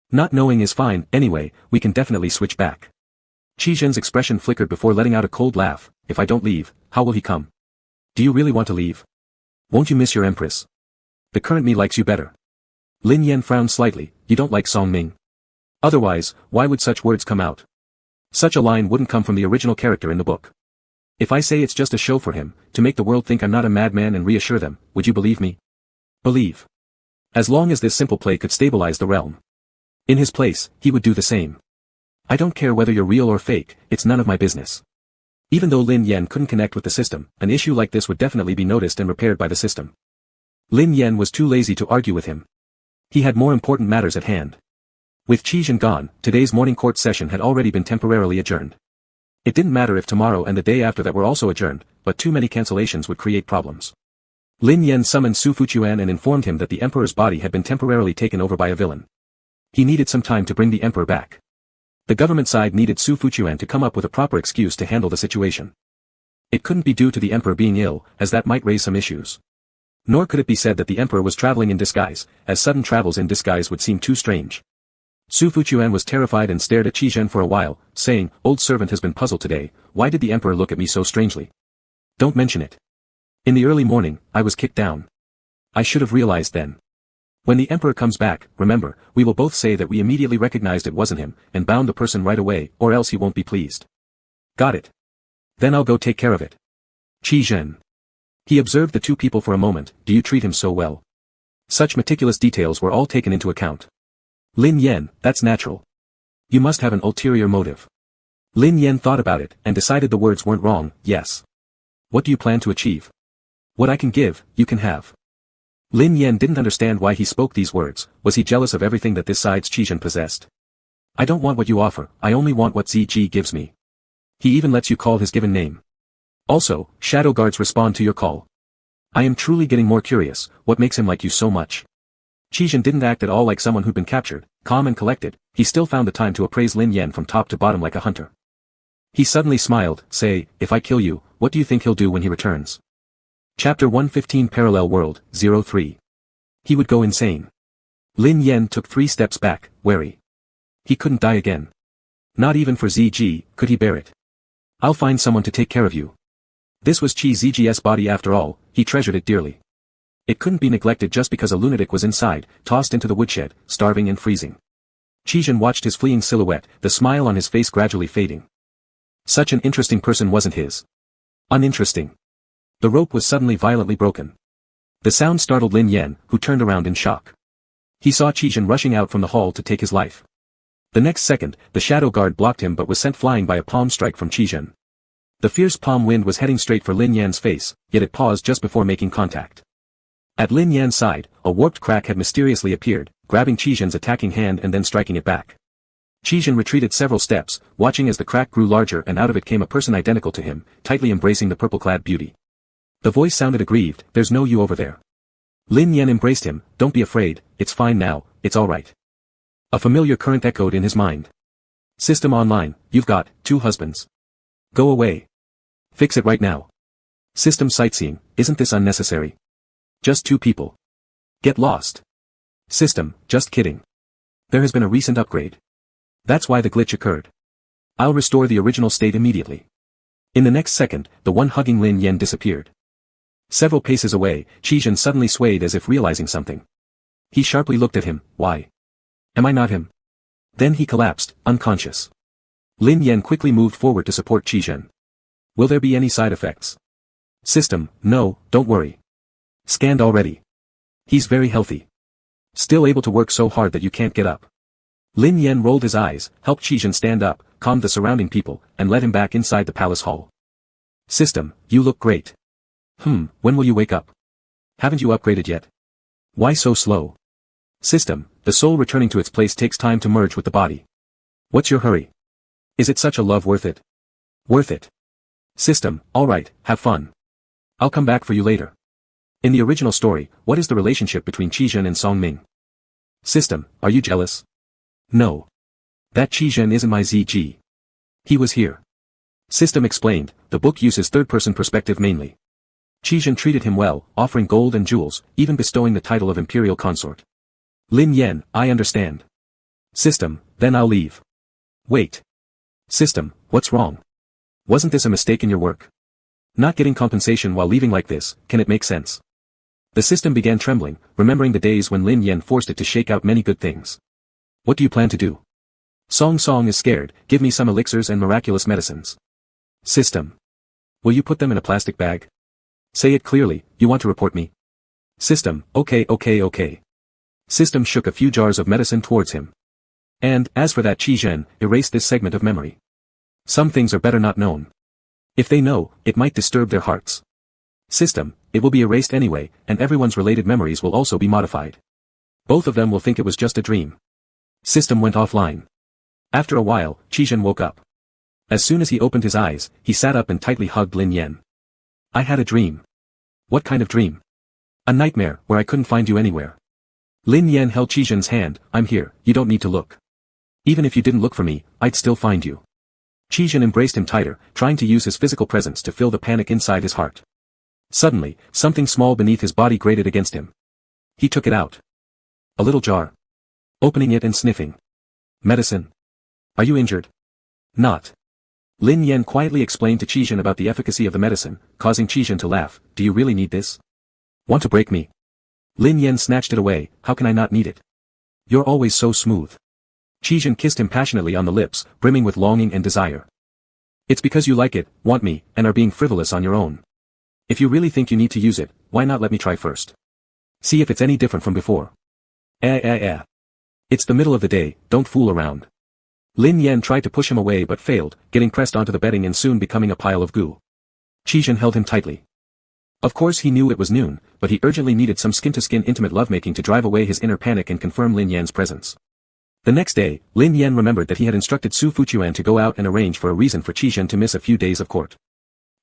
Not knowing is fine, anyway, we can definitely switch back. Qi Zhen's expression flickered before letting out a cold laugh. If I don't leave, how will he come? Do you really want to leave? Won't you miss your empress? The current me likes you better. Lin Yan frowned slightly, you don't like Song Ming. Otherwise, why would such words come out? Such a line wouldn't come from the original character in the book. If I say it's just a show for him, to make the world think I'm not a madman and reassure them, would you believe me? Believe. As long as this simple play could stabilize the realm. In his place, he would do the same. I don't care whether you're real or fake, it's none of my business. Even though Lin Yan couldn't connect with the system, an issue like this would definitely be noticed and repaired by the system. Lin Yan was too lazy to argue with him. He had more important matters at hand. With Qi Zhen gone, today's morning court session had already been temporarily adjourned. It didn't matter if tomorrow and the day after that were also adjourned, but too many cancellations would create problems. Lin Yan summoned Su Fuchuan and informed him that the emperor's body had been temporarily taken over by a villain. He needed some time to bring the emperor back. The government side needed Su Fuchuan to come up with a proper excuse to handle the situation. It couldn't be due to the emperor being ill, as that might raise some issues. Nor could it be said that the emperor was traveling in disguise, as sudden travels in disguise would seem too strange. Su Fuchuan was terrified and stared at Qi Zhen for a while, saying, "Old servant has been puzzled today, why did the emperor look at me so strangely? Don't mention it. In the early morning, I was kicked down. I should have realized then. When the emperor comes back, remember, we will both say that we immediately recognized it wasn't him, and bound the person right away, or else he won't be pleased. Got it. Then I'll go take care of it." Qi Zhen. He observed the two people for a moment. "Do you treat him so well?" Such meticulous details were all taken into account. Lin Yan, that's natural. You must have an ulterior motive. Lin Yan thought about it, and decided the words weren't wrong. Yes. What do you plan to achieve? What I can give, you can have. Lin Yan didn't understand why he spoke these words. Was he jealous of everything that this side's Qi Zhen possessed? I don't want what you offer, I only want what ZG gives me. He even lets you call his given name. Also, shadow guards respond to your call. I am truly getting more curious, what makes him like you so much? Qi Zhen didn't act at all like someone who'd been captured. Calm and collected, he still found the time to appraise Lin Yan from top to bottom like a hunter. He suddenly smiled. "Say, if I kill you, what do you think he'll do when he returns?" Chapter 115 Parallel World, 03. He would go insane. Lin Yan took 3 steps back, wary. He couldn't die again. Not even for ZG, could he bear it. "I'll find someone to take care of you." This was Qi Zg's body after all, he treasured it dearly. It couldn't be neglected just because a lunatic was inside, tossed into the woodshed, starving and freezing. Qi Zhen watched his fleeing silhouette, the smile on his face gradually fading. Such an interesting person wasn't his. Uninteresting. The rope was suddenly violently broken. The sound startled Lin Yan, who turned around in shock. He saw Qi Zhen rushing out from the hall to take his life. The next second, the shadow guard blocked him but was sent flying by a palm strike from Qi Zhen. The fierce palm wind was heading straight for Lin Yan's face, yet it paused just before making contact. At Lin Yan's side, a warped crack had mysteriously appeared, grabbing Qi Zhen's attacking hand and then striking it back. Qi Zhen retreated several steps, watching as the crack grew larger and out of it came a person identical to him, tightly embracing the purple-clad beauty. The voice sounded aggrieved. "There's no you over there." Lin Yan embraced him. "Don't be afraid, it's fine now, it's all right." A familiar current echoed in his mind. "System online, you've got 2 husbands. Go away. Fix it right now. System sightseeing, isn't this unnecessary? Just 2 people. Get lost. System, just kidding. There has been a recent upgrade. That's why the glitch occurred. I'll restore the original state immediately." In the next second, the one hugging Lin Yan disappeared. Several paces away, Qi Zhen suddenly swayed as if realizing something. He sharply looked at him. "Why? Am I not him?" Then he collapsed, unconscious. Lin Yan quickly moved forward to support Qi Zhen. "Will there be any side effects?" System, "No, don't worry. Scanned already. He's very healthy. Still able to work so hard that you can't get up." Lin Yan rolled his eyes, helped Qi Zhen stand up, calmed the surrounding people, and led him back inside the palace hall. "System, you look great. When will you wake up? Haven't you upgraded yet? Why so slow?" System, the soul returning to its place takes time to merge with the body. What's your hurry? Is it such a love worth it? Worth it. System, alright, have fun. I'll come back for you later. In the original story, what is the relationship between Qi Zhen and Song Ming? System, are you jealous? No. That Qi Zhen isn't my ZG. He was here. System explained, the book uses third-person perspective mainly. Qi Zhen treated him well, offering gold and jewels, even bestowing the title of imperial consort. Lin Yan, I understand. System, then I'll leave. Wait. System, what's wrong? Wasn't this a mistake in your work? Not getting compensation while leaving like this, can it make sense? The system began trembling, remembering the days when Lin Yan forced it to shake out many good things. What do you plan to do? Song Song is scared, give me some elixirs and miraculous medicines. System. Will you put them in a plastic bag? Say it clearly, you want to report me? System, okay. System shook a few jars of medicine towards him. And, as for that Qi Zhen, erase this segment of memory. Some things are better not known. If they know, it might disturb their hearts. System, it will be erased anyway, and everyone's related memories will also be modified. Both of them will think it was just a dream. System went offline. After a while, Qi Zhen woke up. As soon as he opened his eyes, he sat up and tightly hugged Lin Yan. I had a dream. What kind of dream? A nightmare, where I couldn't find you anywhere. Lin Yan held Qi Zhen's hand. I'm here, you don't need to look. Even if you didn't look for me, I'd still find you. Qi embraced him tighter, trying to use his physical presence to fill the panic inside his heart. Suddenly, something small beneath his body grated against him. He took it out. A little jar. Opening it and sniffing. Medicine. Are you injured? Not. Lin Yan quietly explained to Qi about the efficacy of the medicine, causing Qi to laugh. Do you really need this? Want to break me? Lin Yan snatched it away. How can I not need it? You're always so smooth. Qi kissed him passionately on the lips, brimming with longing and desire. It's because you like it, want me, and are being frivolous on your own. If you really think you need to use it, why not let me try first? See if it's any different from before. It's the middle of the day, don't fool around. Lin Yan tried to push him away but failed, getting pressed onto the bedding and soon becoming a pile of goo. Qi held him tightly. Of course he knew it was noon, but he urgently needed some skin-to-skin intimate lovemaking to drive away his inner panic and confirm Lin Yan's presence. The next day, Lin Yan remembered that he had instructed Su Fuquan to go out and arrange for a reason for Qi to miss a few days of court.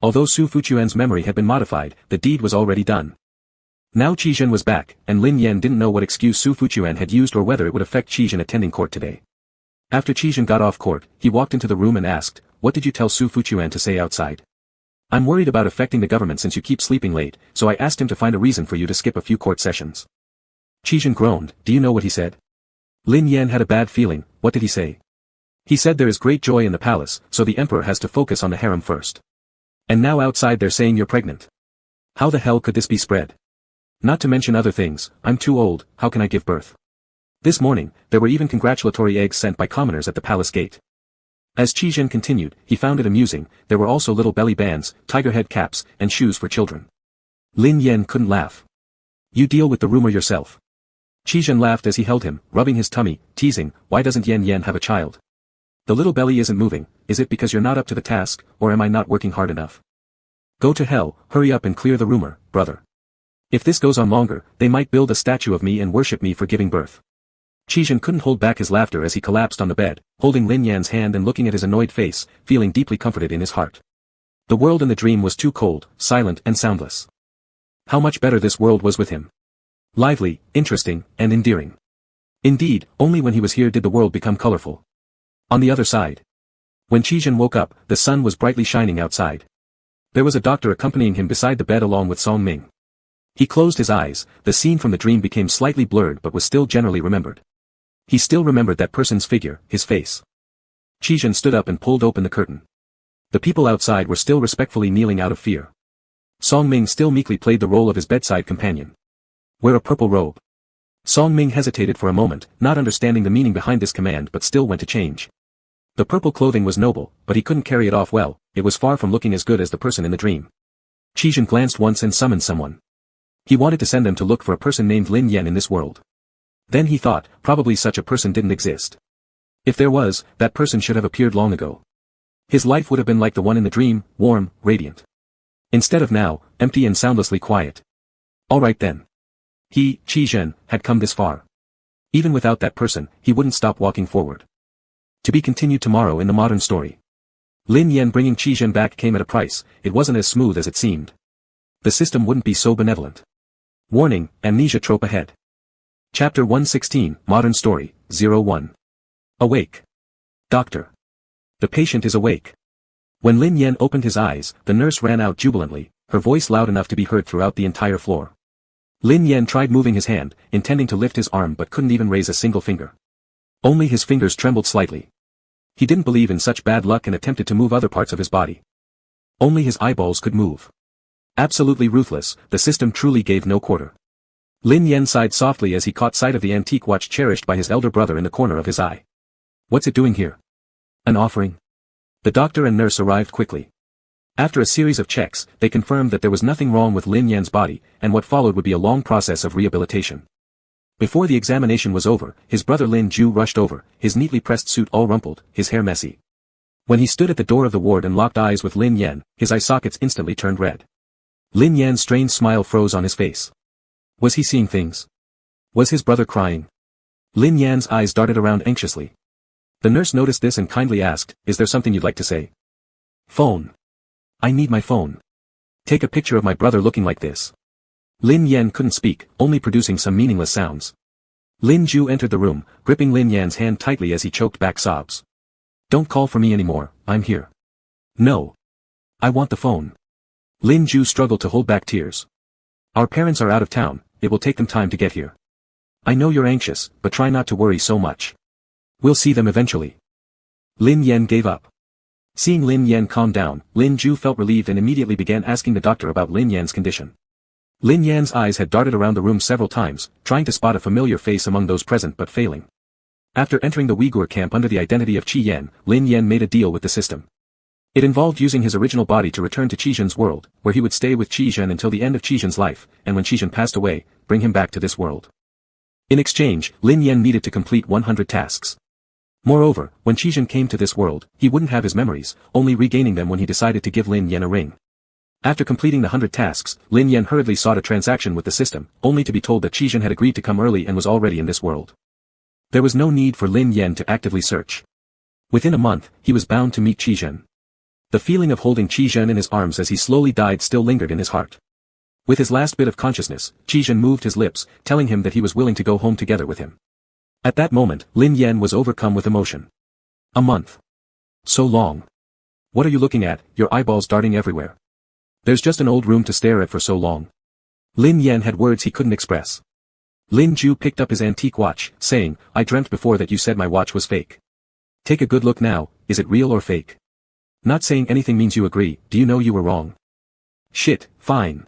Although Su Fuquan's memory had been modified, the deed was already done. Now Qi was back, and Lin Yan didn't know what excuse Su Fuquan had used or whether it would affect Qi attending court today. After Qi got off court, he walked into the room and asked, "What did you tell Su Fuquan to say outside?" "I'm worried about affecting the government since you keep sleeping late, so I asked him to find a reason for you to skip a few court sessions." Qi groaned. "Do you know what he said?" Lin Yan had a bad feeling. What did he say? He said there is great joy in the palace, so the emperor has to focus on the harem first. And now outside they're saying you're pregnant. How the hell could this be spread? Not to mention other things, I'm too old, how can I give birth? This morning, there were even congratulatory eggs sent by commoners at the palace gate. As Qi continued, he found it amusing, there were also little belly bands, tiger head caps, and shoes for children. Lin Yan couldn't laugh. You deal with the rumor yourself. Qi laughed as he held him, rubbing his tummy, teasing, why doesn't Yan have a child? The little belly isn't moving, is it because you're not up to the task, or am I not working hard enough? Go to hell, hurry up and clear the rumor, brother. If this goes on longer, they might build a statue of me and worship me for giving birth. Qi couldn't hold back his laughter as he collapsed on the bed, holding Lin Yan's hand and looking at his annoyed face, feeling deeply comforted in his heart. The world in the dream was too cold, silent and soundless. How much better this world was with him. Lively, interesting, and endearing. Indeed, only when he was here did the world become colorful. On the other side. When Qi woke up, the sun was brightly shining outside. There was a doctor accompanying him beside the bed along with Song Ming. He closed his eyes, the scene from the dream became slightly blurred but was still generally remembered. He still remembered that person's figure, his face. Qi stood up and pulled open the curtain. The people outside were still respectfully kneeling out of fear. Song Ming still meekly played the role of his bedside companion. Wear a purple robe. Song Ming hesitated for a moment, not understanding the meaning behind this command but still went to change. The purple clothing was noble, but he couldn't carry it off well, it was far from looking as good as the person in the dream. Qi glanced once and summoned someone. He wanted to send them to look for a person named Lin Yan in this world. Then he thought, probably such a person didn't exist. If there was, that person should have appeared long ago. His life would have been like the one in the dream, warm, radiant. Instead of now, empty and soundlessly quiet. Alright then. He, Qi, had come this far. Even without that person, he wouldn't stop walking forward. To be continued tomorrow in the modern story. Lin Yan bringing Qi back came at a price, it wasn't as smooth as it seemed. The system wouldn't be so benevolent. Warning, amnesia trope ahead. Chapter 116, Modern Story, 01. Awake. Doctor. The patient is awake. When Lin Yan opened his eyes, the nurse ran out jubilantly, her voice loud enough to be heard throughout the entire floor. Lin Yan tried moving his hand, intending to lift his arm but couldn't even raise a single finger. Only his fingers trembled slightly. He didn't believe in such bad luck and attempted to move other parts of his body. Only his eyeballs could move. Absolutely ruthless, the system truly gave no quarter. Lin Yan sighed softly as he caught sight of the antique watch cherished by his elder brother in the corner of his eye. What's it doing here? An offering? The doctor and nurse arrived quickly. After a series of checks, they confirmed that there was nothing wrong with Lin Yan's body, and what followed would be a long process of rehabilitation. Before the examination was over, his brother Lin Ju rushed over, his neatly pressed suit all rumpled, his hair messy. When he stood at the door of the ward and locked eyes with Lin Yan, his eye sockets instantly turned red. Lin Yan's strange smile froze on his face. Was he seeing things? Was his brother crying? Lin Yan's eyes darted around anxiously. The nurse noticed this and kindly asked, "Is there something you'd like to say?" "Phone. I need my phone. Take a picture of my brother looking like this." Lin Yan couldn't speak, only producing some meaningless sounds. Lin Ju entered the room, gripping Lin Yan's hand tightly as he choked back sobs. Don't call for me anymore, I'm here. No. I want the phone. Lin Ju struggled to hold back tears. Our parents are out of town, it will take them time to get here. I know you're anxious, but try not to worry so much. We'll see them eventually. Lin Yan gave up. Seeing Lin Yan calm down, Lin Ju felt relieved and immediately began asking the doctor about Lin Yan's condition. Lin Yan's eyes had darted around the room several times, trying to spot a familiar face among those present but failing. After entering the Uyghur camp under the identity of Qi Yan, Lin Yan made a deal with the system. It involved using his original body to return to Qi Zhen's world, where he would stay with Qi Zhen until the end of Qi Zhen's life, and when Qi Zhen passed away, bring him back to this world. In exchange, Lin Yan needed to complete 100 tasks. Moreover, when Qi Zhen came to this world, he wouldn't have his memories, only regaining them when he decided to give Lin Yan a ring. After completing the 100 tasks, Lin Yan hurriedly sought a transaction with the system, only to be told that Qi Zhen had agreed to come early and was already in this world. There was no need for Lin Yan to actively search. Within a month, he was bound to meet Qi Zhen. The feeling of holding Qi Zhen in his arms as he slowly died still lingered in his heart. With his last bit of consciousness, Qi Zhen moved his lips, telling him that he was willing to go home together with him. At that moment, Lin Yan was overcome with emotion. A month. So long. What are you looking at, your eyeballs darting everywhere? There's just an old room to stare at for so long. Lin Yan had words he couldn't express. Lin Ju picked up his antique watch, saying, I dreamt before that you said my watch was fake. Take a good look now, is it real or fake? Not saying anything means you agree, do you know you were wrong? Shit, fine.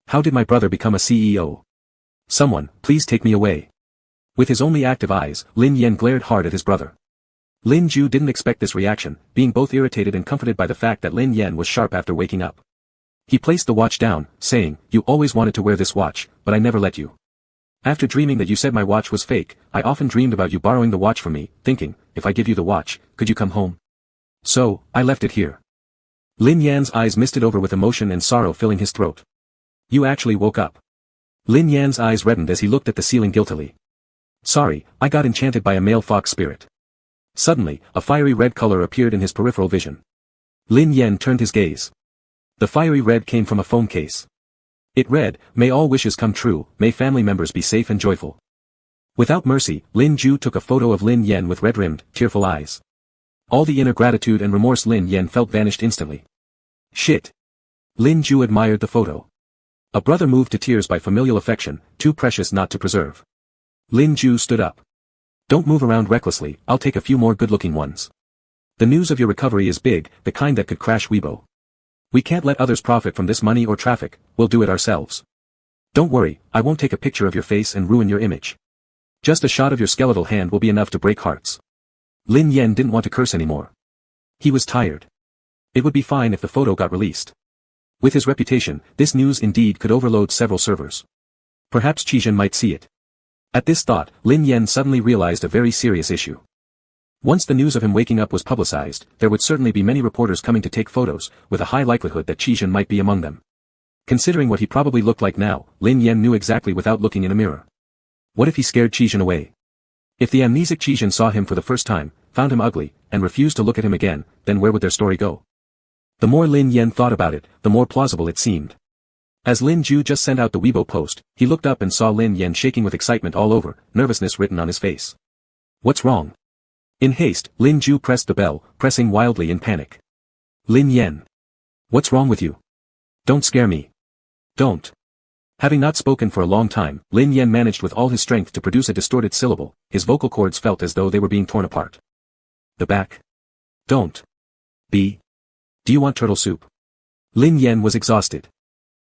How did my brother become a CEO? Someone, please take me away. With his only active eyes, Lin Yan glared hard at his brother. Lin Ju didn't expect this reaction, being both irritated and comforted by the fact that Lin Yan was sharp after waking up. He placed the watch down, saying, you always wanted to wear this watch, but I never let you. After dreaming that you said my watch was fake, I often dreamed about you borrowing the watch from me, thinking, if I give you the watch, could you come home? So, I left it here. Lin Yan's eyes misted over with emotion and sorrow filling his throat. You actually woke up. Lin Yan's eyes reddened as he looked at the ceiling guiltily. Sorry, I got enchanted by a male fox spirit. Suddenly, a fiery red color appeared in his peripheral vision. Lin Yan turned his gaze. The fiery red came from a phone case. It read, may all wishes come true, may family members be safe and joyful. Without mercy, Lin Ju took a photo of Lin Yan with red-rimmed, tearful eyes. All the inner gratitude and remorse Lin Yan felt vanished instantly. Shit. Lin Ju admired the photo. A brother moved to tears by familial affection, too precious not to preserve. Lin Ju stood up. Don't move around recklessly, I'll take a few more good-looking ones. The news of your recovery is big, the kind that could crash Weibo. We can't let others profit from this money or traffic, we'll do it ourselves. Don't worry, I won't take a picture of your face and ruin your image. Just a shot of your skeletal hand will be enough to break hearts. Lin Yan didn't want to curse anymore. He was tired. It would be fine if the photo got released. With his reputation, this news indeed could overload several servers. Perhaps Qi Zhen might see it. At this thought, Lin Yan suddenly realized a very serious issue. Once the news of him waking up was publicized, there would certainly be many reporters coming to take photos, with a high likelihood that Qi Zhen might be among them. Considering what he probably looked like now, Lin Yan knew exactly without looking in a mirror. What if he scared Qi Zhen away? If the amnesic Qi Zhen saw him for the first time, found him ugly, and refused to look at him again, then where would their story go? The more Lin Yan thought about it, the more plausible it seemed. As Lin Ju just sent out the Weibo post, he looked up and saw Lin Yan shaking with excitement all over, nervousness written on his face. What's wrong? In haste, Lin Ju pressed the bell, pressing wildly in panic. Lin Yan. What's wrong with you? Don't scare me. Don't. Having not spoken for a long time, Lin Yan managed with all his strength to produce a distorted syllable, his vocal cords felt as though they were being torn apart. The back. Don't. Be. Do you want turtle soup? Lin Yan was exhausted.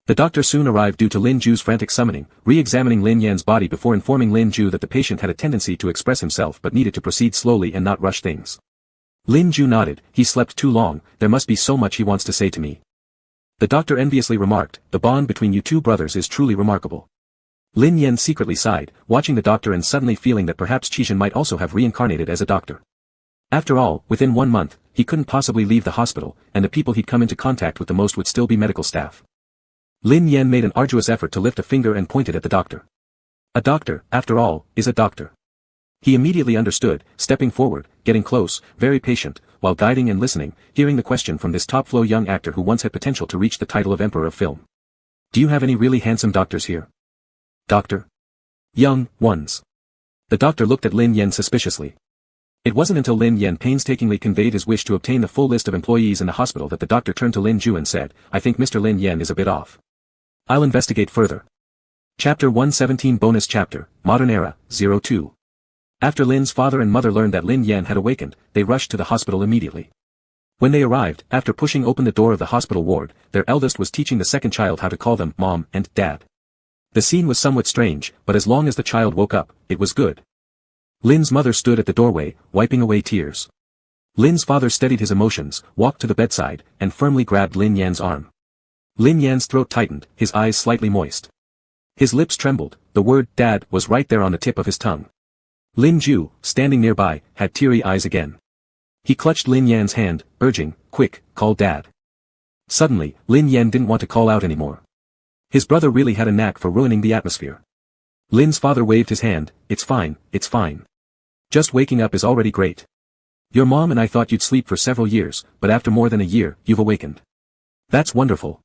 The doctor soon arrived due to Lin Ju's frantic summoning, re-examining Lin Yan's body before informing Lin Ju that the patient had a tendency to express himself but needed to proceed slowly and not rush things. Lin Ju nodded, he slept too long, there must be so much he wants to say to me. The doctor enviously remarked, the bond between you two brothers is truly remarkable. Lin Yan secretly sighed, watching the doctor and suddenly feeling that perhaps Qi Zhen might also have reincarnated as a doctor. After all, within 1 month, he couldn't possibly leave the hospital, and the people he'd come into contact with the most would still be medical staff. Lin Yan made an arduous effort to lift a finger and pointed at the doctor. A doctor, after all, is a doctor. He immediately understood, stepping forward, getting close, very patient, while guiding and listening, hearing the question from this top-flow young actor who once had potential to reach the title of Emperor of Film. Do you have any really handsome doctors here? Doctor? Young ones. The doctor looked at Lin Yan suspiciously. It wasn't until Lin Yan painstakingly conveyed his wish to obtain the full list of employees in the hospital that the doctor turned to Lin Ju and said, "I think Mr. Lin Yan is a bit off. I'll investigate further." Chapter 117 Bonus Chapter, Modern Era, 02. After Lin's father and mother learned that Lin Yan had awakened, they rushed to the hospital immediately. When they arrived, after pushing open the door of the hospital ward, their eldest was teaching the second child how to call them Mom and Dad. The scene was somewhat strange, but as long as the child woke up, it was good. Lin's mother stood at the doorway, wiping away tears. Lin's father steadied his emotions, walked to the bedside, and firmly grabbed Lin Yan's arm. Lin Yan's throat tightened, his eyes slightly moist. His lips trembled, the word "Dad" was right there on the tip of his tongue. Lin Ju, standing nearby, had teary eyes again. He clutched Lin Yan's hand, urging, "Quick, call Dad." Suddenly, Lin Yan didn't want to call out anymore. His brother really had a knack for ruining the atmosphere. Lin's father waved his hand, "It's fine, it's fine. Just waking up is already great. Your mom and I thought you'd sleep for several years, but after more than a year, you've awakened. That's wonderful."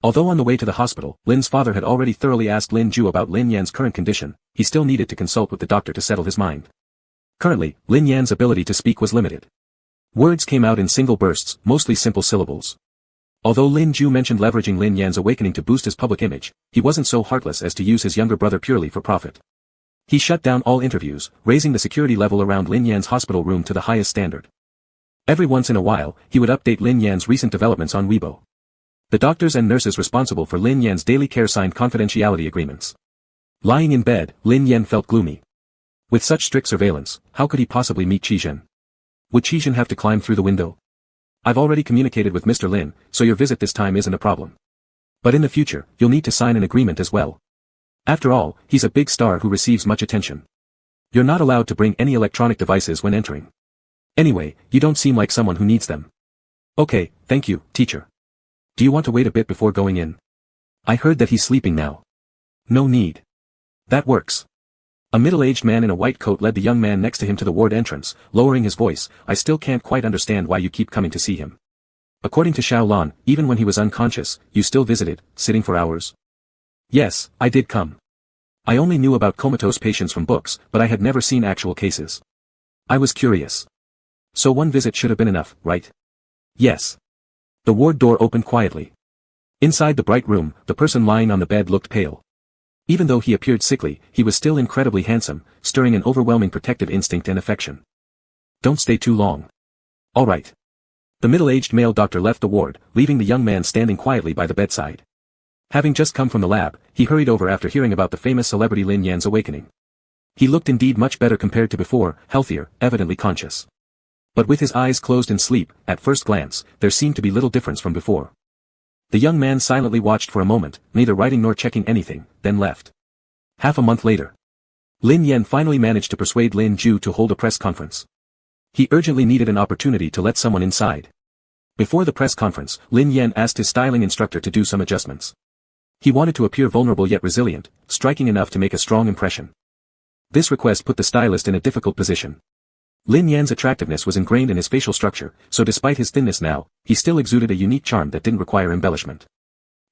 Although on the way to the hospital, Lin's father had already thoroughly asked Lin Ju about Lin Yan's current condition, he still needed to consult with the doctor to settle his mind. Currently, Lin Yan's ability to speak was limited. Words came out in single bursts, mostly simple syllables. Although Lin Ju mentioned leveraging Lin Yan's awakening to boost his public image, he wasn't so heartless as to use his younger brother purely for profit. He shut down all interviews, raising the security level around Lin Yan's hospital room to the highest standard. Every once in a while, he would update Lin Yan's recent developments on Weibo. The doctors and nurses responsible for Lin Yan's daily care signed confidentiality agreements. Lying in bed, Lin Yan felt gloomy. With such strict surveillance, how could he possibly meet Qizhen? Would Qizhen have to climb through the window? "I've already communicated with Mr. Lin, so your visit this time isn't a problem. But in the future, you'll need to sign an agreement as well. After all, he's a big star who receives much attention. You're not allowed to bring any electronic devices when entering. Anyway, you don't seem like someone who needs them." "Okay, thank you, teacher. Do you want to wait a bit before going in? I heard that he's sleeping now." "No need. That works." A middle-aged man in a white coat led the young man next to him to the ward entrance, lowering his voice, "I still can't quite understand why you keep coming to see him. According to Xiaolan, even when he was unconscious, you still visited, sitting for hours." "Yes, I did come. I only knew about comatose patients from books, but I had never seen actual cases. I was curious. So one visit should have been enough, right?" "Yes." The ward door opened quietly. Inside the bright room, the person lying on the bed looked pale. Even though he appeared sickly, he was still incredibly handsome, stirring an overwhelming protective instinct and affection. "Don't stay too long." "All right." The middle-aged male doctor left the ward, leaving the young man standing quietly by the bedside. Having just come from the lab, he hurried over after hearing about the famous celebrity Lin Yan's awakening. He looked indeed much better compared to before, healthier, evidently conscious. But with his eyes closed in sleep, at first glance, there seemed to be little difference from before. The young man silently watched for a moment, neither writing nor checking anything, then left. Half a month later. Lin Yan finally managed to persuade Lin Ju to hold a press conference. He urgently needed an opportunity to let someone inside. Before the press conference, Lin Yan asked his styling instructor to do some adjustments. He wanted to appear vulnerable yet resilient, striking enough to make a strong impression. This request put the stylist in a difficult position. Lin Yan's attractiveness was ingrained in his facial structure, so despite his thinness now, he still exuded a unique charm that didn't require embellishment.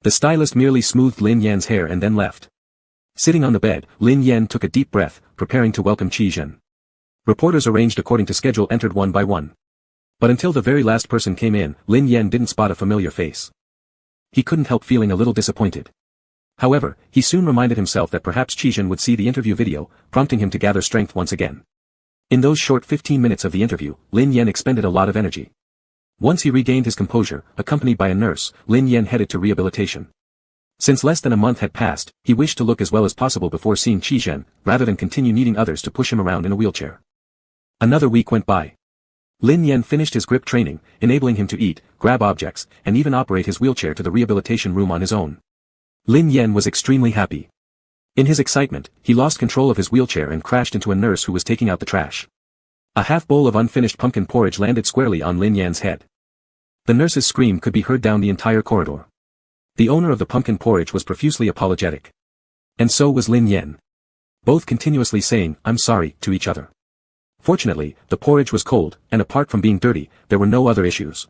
The stylist merely smoothed Lin Yan's hair and then left. Sitting on the bed, Lin Yan took a deep breath, preparing to welcome Qizhen. Reporters arranged according to schedule entered one by one. But until the very last person came in, Lin Yan didn't spot a familiar face. He couldn't help feeling a little disappointed. However, he soon reminded himself that perhaps Qizhen would see the interview video, prompting him to gather strength once again. In those short 15 minutes of the interview, Lin Yan expended a lot of energy. Once he regained his composure, accompanied by a nurse, Lin Yan headed to rehabilitation. Since less than a month had passed, he wished to look as well as possible before seeing Qizhen, rather than continue needing others to push him around in a wheelchair. Another week went by. Lin Yan finished his grip training, enabling him to eat, grab objects, and even operate his wheelchair to the rehabilitation room on his own. Lin Yan was extremely happy. In his excitement, he lost control of his wheelchair and crashed into a nurse who was taking out the trash. A half bowl of unfinished pumpkin porridge landed squarely on Lin Yan's head. The nurse's scream could be heard down the entire corridor. The owner of the pumpkin porridge was profusely apologetic. And so was Lin Yan. Both continuously saying, "I'm sorry," to each other. Fortunately, the porridge was cold, and apart from being dirty, there were no other issues.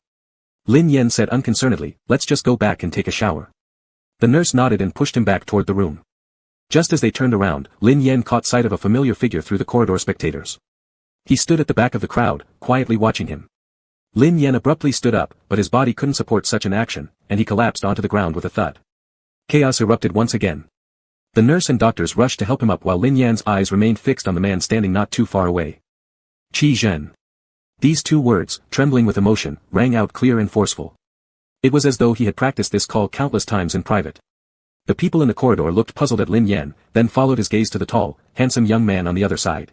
Lin Yan said unconcernedly, "Let's just go back and take a shower." The nurse nodded and pushed him back toward the room. Just as they turned around, Lin Yan caught sight of a familiar figure through the corridor spectators. He stood at the back of the crowd, quietly watching him. Lin Yan abruptly stood up, but his body couldn't support such an action, and he collapsed onto the ground with a thud. Chaos erupted once again. The nurse and doctors rushed to help him up while Lin Yan's eyes remained fixed on the man standing not too far away. Qi Zhen. These two words, trembling with emotion, rang out clear and forceful. It was as though he had practiced this call countless times in private. The people in the corridor looked puzzled at Lin Yan, then followed his gaze to the tall, handsome young man on the other side.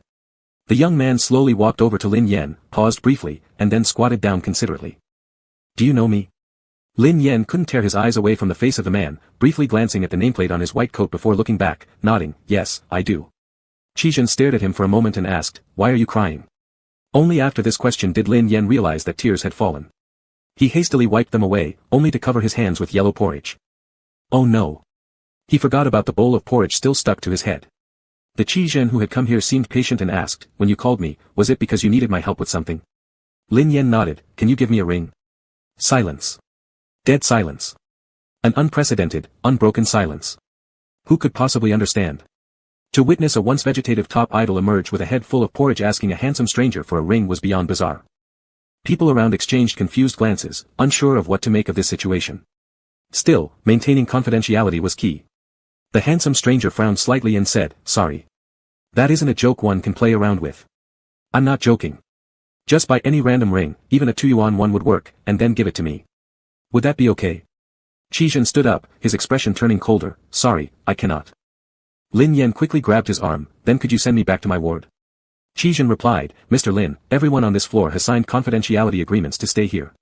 The young man slowly walked over to Lin Yan, paused briefly, and then squatted down considerately. Do you know me? Lin Yan couldn't tear his eyes away from the face of the man, briefly glancing at the nameplate on his white coat before looking back, nodding, yes, I do. Qi Zhen stared at him for a moment and asked, why are you crying? Only after this question did Lin Yan realize that tears had fallen. He hastily wiped them away, only to cover his hands with yellow porridge. Oh no. He forgot about the bowl of porridge still stuck to his head. The Qi Zhen who had come here seemed patient and asked, when you called me, was it because you needed my help with something? Lin Yan nodded, can you give me a ring? Silence. Dead silence. An unprecedented, unbroken silence. Who could possibly understand? To witness a once vegetative top idol emerge with a head full of porridge asking a handsome stranger for a ring was beyond bizarre. People around exchanged confused glances, unsure of what to make of this situation. Still, maintaining confidentiality was key. The handsome stranger frowned slightly and said, sorry. That isn't a joke one can play around with. I'm not joking. Just buy any random ring, even a 2-yuan one would work, and then give it to me. Would that be okay? Qi Zhen stood up, his expression turning colder, sorry, I cannot. Lin Yan quickly grabbed his arm, then could you send me back to my ward? Qi Zhen replied, Mr. Lin, everyone on this floor has signed confidentiality agreements to stay here.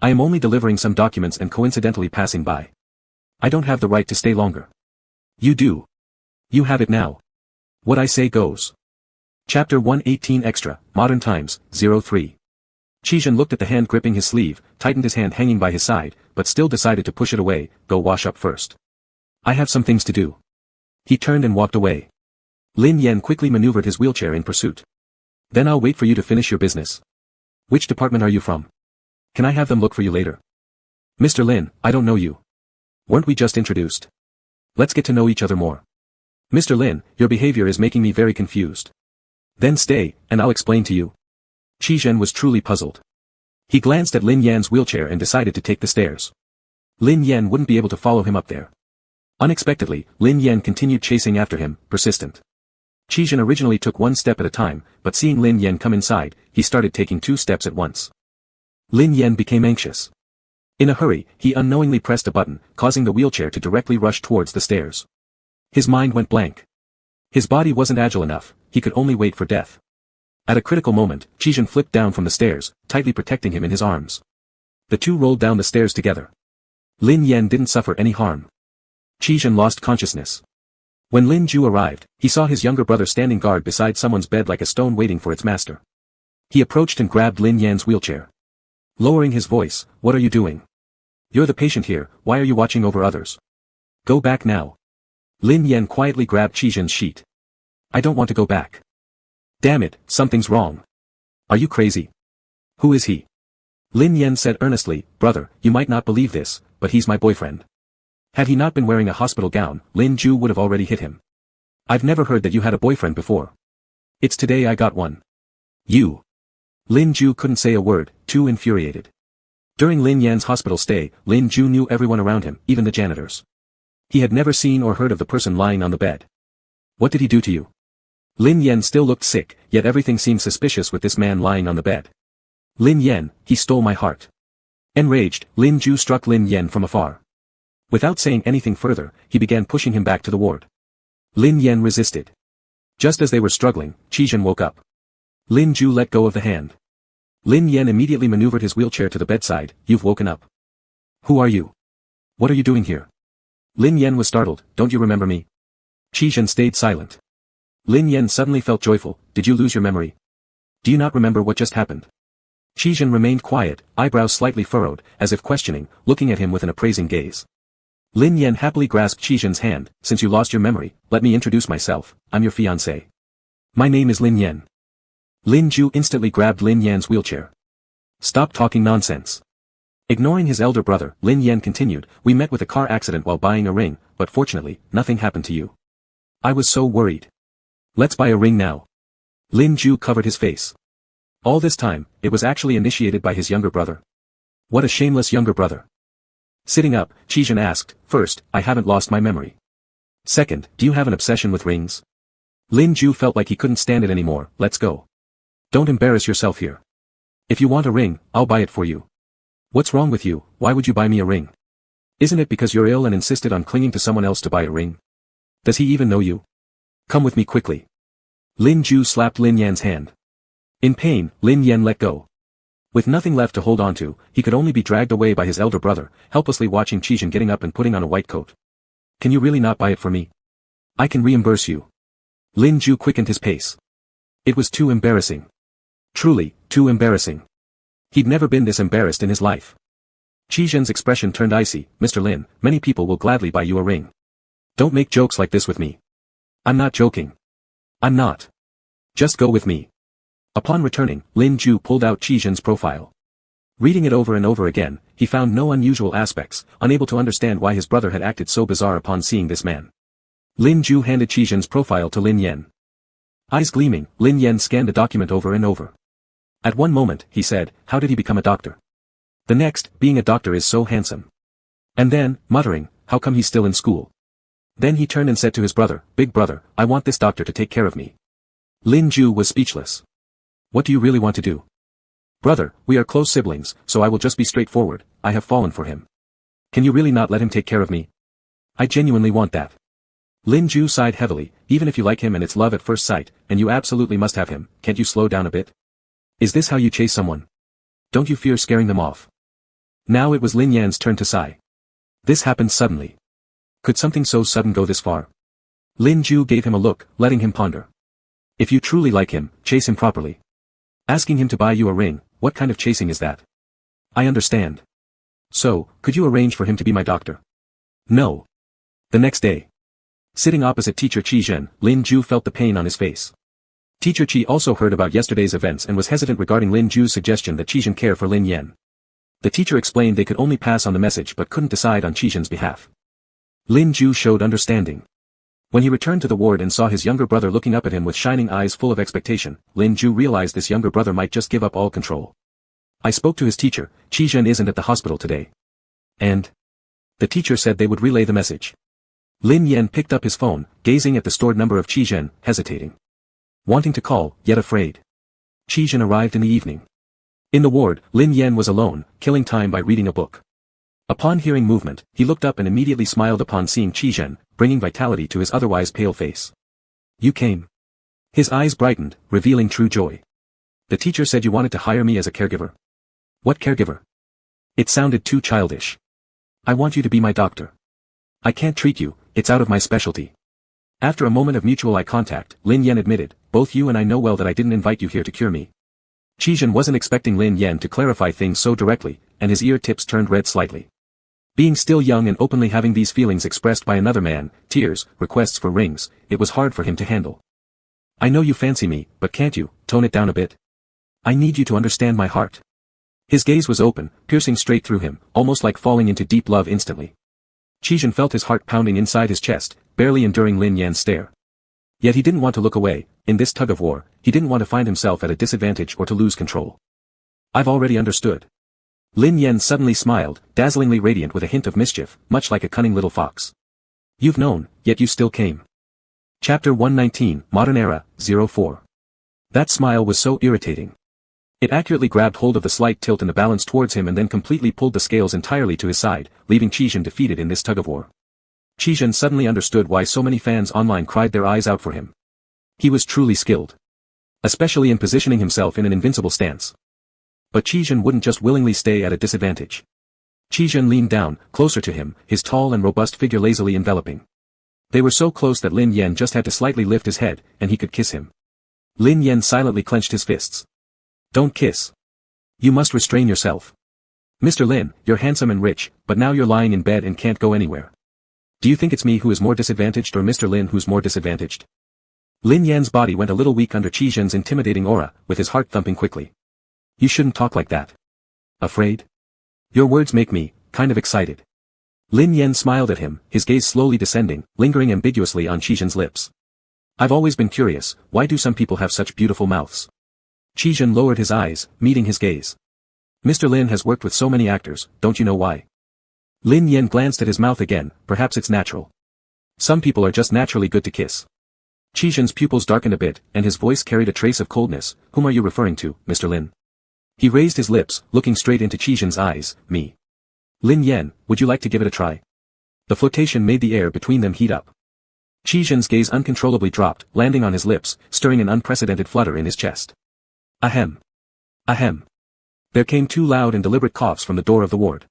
I am only delivering some documents and coincidentally passing by. I don't have the right to stay longer. You do. You have it now. What I say goes. Chapter 118 Extra, Modern Times, 03. Qi Zhen looked at the hand gripping his sleeve, tightened his hand hanging by his side, but still decided to push it away, go wash up first. I have some things to do. He turned and walked away. Lin Yan quickly maneuvered his wheelchair in pursuit. Then I'll wait for you to finish your business. Which department are you from? Can I have them look for you later? Mr. Lin, I don't know you. Weren't we just introduced? Let's get to know each other more. Mr. Lin, your behavior is making me very confused. Then stay, and I'll explain to you. Qi Zhen was truly puzzled. He glanced at Lin Yan's wheelchair and decided to take the stairs. Lin Yan wouldn't be able to follow him up there. Unexpectedly, Lin Yan continued chasing after him, persistent. Qi Zhen originally took one step at a time, but seeing Lin Yan come inside, he started taking 2 steps at once. Lin Yan became anxious. In a hurry, he unknowingly pressed a button, causing the wheelchair to directly rush towards the stairs. His mind went blank. His body wasn't agile enough, he could only wait for death. At a critical moment, Qi Zhen flipped down from the stairs, tightly protecting him in his arms. The two rolled down the stairs together. Lin Yan didn't suffer any harm. Qi Zhen lost consciousness. When Lin Ju arrived, he saw his younger brother standing guard beside someone's bed like a stone waiting for its master. He approached and grabbed Lin Yan's wheelchair. Lowering his voice, what are you doing? You're the patient here, why are you watching over others? Go back now. Lin Yan quietly grabbed Qi Zhen's sheet. I don't want to go back. Damn it, something's wrong. Are you crazy? Who is he? Lin Yan said earnestly, brother, you might not believe this, but he's my boyfriend. Had he not been wearing a hospital gown, Lin Ju would have already hit him. I've never heard that you had a boyfriend before. It's today I got one. You. Lin Ju couldn't say a word, too infuriated. During Lin Yan's hospital stay, Lin Ju knew everyone around him, even the janitors. He had never seen or heard of the person lying on the bed. What did he do to you? Lin Yan still looked sick, yet everything seemed suspicious with this man lying on the bed. Lin Yan, he stole my heart. Enraged, Lin Ju struck Lin Yan from afar. Without saying anything further, he began pushing him back to the ward. Lin Yan resisted. Just as they were struggling, Qi Zhen woke up. Lin Ju let go of the hand. Lin Yan immediately maneuvered his wheelchair to the bedside, you've woken up. Who are you? What are you doing here? Lin Yan was startled, don't you remember me? Qi Zhen stayed silent. Lin Yan suddenly felt joyful, did you lose your memory? Do you not remember what just happened? Qi Zhen remained quiet, eyebrows slightly furrowed, as if questioning, looking at him with an appraising gaze. Lin Yan happily grasped Qi Zhen's hand, since you lost your memory, let me introduce myself, I'm your fiancé. My name is Lin Yan. Lin Ju instantly grabbed Lin Yan's wheelchair. Stop talking nonsense. Ignoring his elder brother, Lin Yan continued, we met with a car accident while buying a ring, but fortunately, nothing happened to you. I was so worried. Let's buy a ring now. Lin Ju covered his face. All this time, it was actually initiated by his younger brother. What a shameless younger brother. Sitting up, Qizhen asked, first, I haven't lost my memory. Second, do you have an obsession with rings? Lin Ju felt like he couldn't stand it anymore. Let's go. Don't embarrass yourself here. If you want a ring, I'll buy it for you. What's wrong with you? Why would you buy me a ring? Isn't it because you're ill and insisted on clinging to someone else to buy a ring? Does he even know you? Come with me quickly. Lin Ju slapped Lin Yan's hand. In pain, Lin Yan let go. With nothing left to hold on to, he could only be dragged away by his elder brother, helplessly watching Qizhen getting up and putting on a white coat. Can you really not buy it for me? I can reimburse you. Lin Ju quickened his pace. It was too embarrassing. Truly, too embarrassing. He'd never been this embarrassed in his life. Qizhen's expression turned icy. Mr. Lin, many people will gladly buy you a ring. Don't make jokes like this with me. I'm not joking. I'm not. Just go with me. Upon returning, Lin Ju pulled out Qizhen's profile. Reading it over and over again, he found no unusual aspects, unable to understand why his brother had acted so bizarre upon seeing this man. Lin Ju handed Qizhen's profile to Lin Yan. Eyes gleaming, Lin Yan scanned the document over and over. At one moment, he said, how did he become a doctor? The next, being a doctor is so handsome. And then, muttering, how come he's still in school? Then he turned and said to his brother, big brother, I want this doctor to take care of me. Lin Ju was speechless. What do you really want to do? Brother, we are close siblings, so I will just be straightforward, I have fallen for him. Can you really not let him take care of me? I genuinely want that. Lin Ju sighed heavily, even if you like him and it's love at first sight, and you absolutely must have him, can't you slow down a bit? Is this how you chase someone? Don't you fear scaring them off? Now it was Lin Yan's turn to sigh. This happened suddenly. Could something so sudden go this far? Lin Ju gave him a look, letting him ponder. If you truly like him, chase him properly. Asking him to buy you a ring, what kind of chasing is that? I understand. So, could you arrange for him to be my doctor? No. The next day. Sitting opposite teacher Qizhen, Lin Ju felt the pain on his face. Teacher Qi also heard about yesterday's events and was hesitant regarding Lin Ju's suggestion that Qizhen care for Lin Yan. The teacher explained they could only pass on the message but couldn't decide on Qizhen's behalf. Lin Ju showed understanding. When he returned to the ward and saw his younger brother looking up at him with shining eyes full of expectation, Lin Ju realized this younger brother might just give up all control. I spoke to his teacher, Qizhen isn't at the hospital today. And? The teacher said they would relay the message. Lin Yan picked up his phone, gazing at the stored number of Qizhen, hesitating. Wanting to call, yet afraid. Qizhen arrived in the evening. In the ward, Lin Yan was alone, killing time by reading a book. Upon hearing movement, he looked up and immediately smiled upon seeing Qizhen, bringing vitality to his otherwise pale face. You came. His eyes brightened, revealing true joy. The teacher said you wanted to hire me as a caregiver. What caregiver? It sounded too childish. I want you to be my doctor. I can't treat you, it's out of my specialty. After a moment of mutual eye contact, Lin Yan admitted, both you and I know well that I didn't invite you here to cure me. Qizhen wasn't expecting Lin Yan to clarify things so directly, and his ear tips turned red slightly. Being still young and openly having these feelings expressed by another man, tears, requests for rings, it was hard for him to handle. I know you fancy me, but can't you, tone it down a bit? I need you to understand my heart. His gaze was open, piercing straight through him, almost like falling into deep love instantly. Qizhen felt his heart pounding inside his chest, barely enduring Lin Yan's stare. Yet he didn't want to look away, in this tug of war, he didn't want to find himself at a disadvantage or to lose control. I've already understood. Lin Yan suddenly smiled, dazzlingly radiant with a hint of mischief, much like a cunning little fox. You've known, yet you still came. Chapter 119, Modern Era, 04. That smile was so irritating. It accurately grabbed hold of the slight tilt in the balance towards him and then completely pulled the scales entirely to his side, leaving Qizhen defeated in this tug-of-war. Qizhen suddenly understood why so many fans online cried their eyes out for him. He was truly skilled. Especially in positioning himself in an invincible stance. But Qizhen wouldn't just willingly stay at a disadvantage. Qizhen leaned down, closer to him, his tall and robust figure lazily enveloping. They were so close that Lin Yan just had to slightly lift his head, and he could kiss him. Lin Yan silently clenched his fists. Don't kiss. You must restrain yourself. Mr. Lin, you're handsome and rich, but now you're lying in bed and can't go anywhere. Do you think it's me who is more disadvantaged or Mr. Lin who's more disadvantaged? Lin Yan's body went a little weak under Qizhen's intimidating aura, with his heart thumping quickly. You shouldn't talk like that. Afraid? Your words make me, kind of excited. Lin Yan smiled at him, his gaze slowly descending, lingering ambiguously on Qizhen's lips. I've always been curious, why do some people have such beautiful mouths? Qi lowered his eyes, meeting his gaze. Mr. Lin has worked with so many actors, don't you know why? Lin Yen glanced at his mouth again, perhaps it's natural. Some people are just naturally good to kiss. Qi pupils darkened a bit, and his voice carried a trace of coldness. Whom are you referring to, Mr. Lin? He raised his lips, looking straight into Qi eyes. Me. Lin Yen, would you like to give it a try? The flirtation made the air between them heat up. Qi gaze uncontrollably dropped, landing on his lips, stirring an unprecedented flutter in his chest. Ahem. Ahem. There came two loud and deliberate coughs from the door of the ward.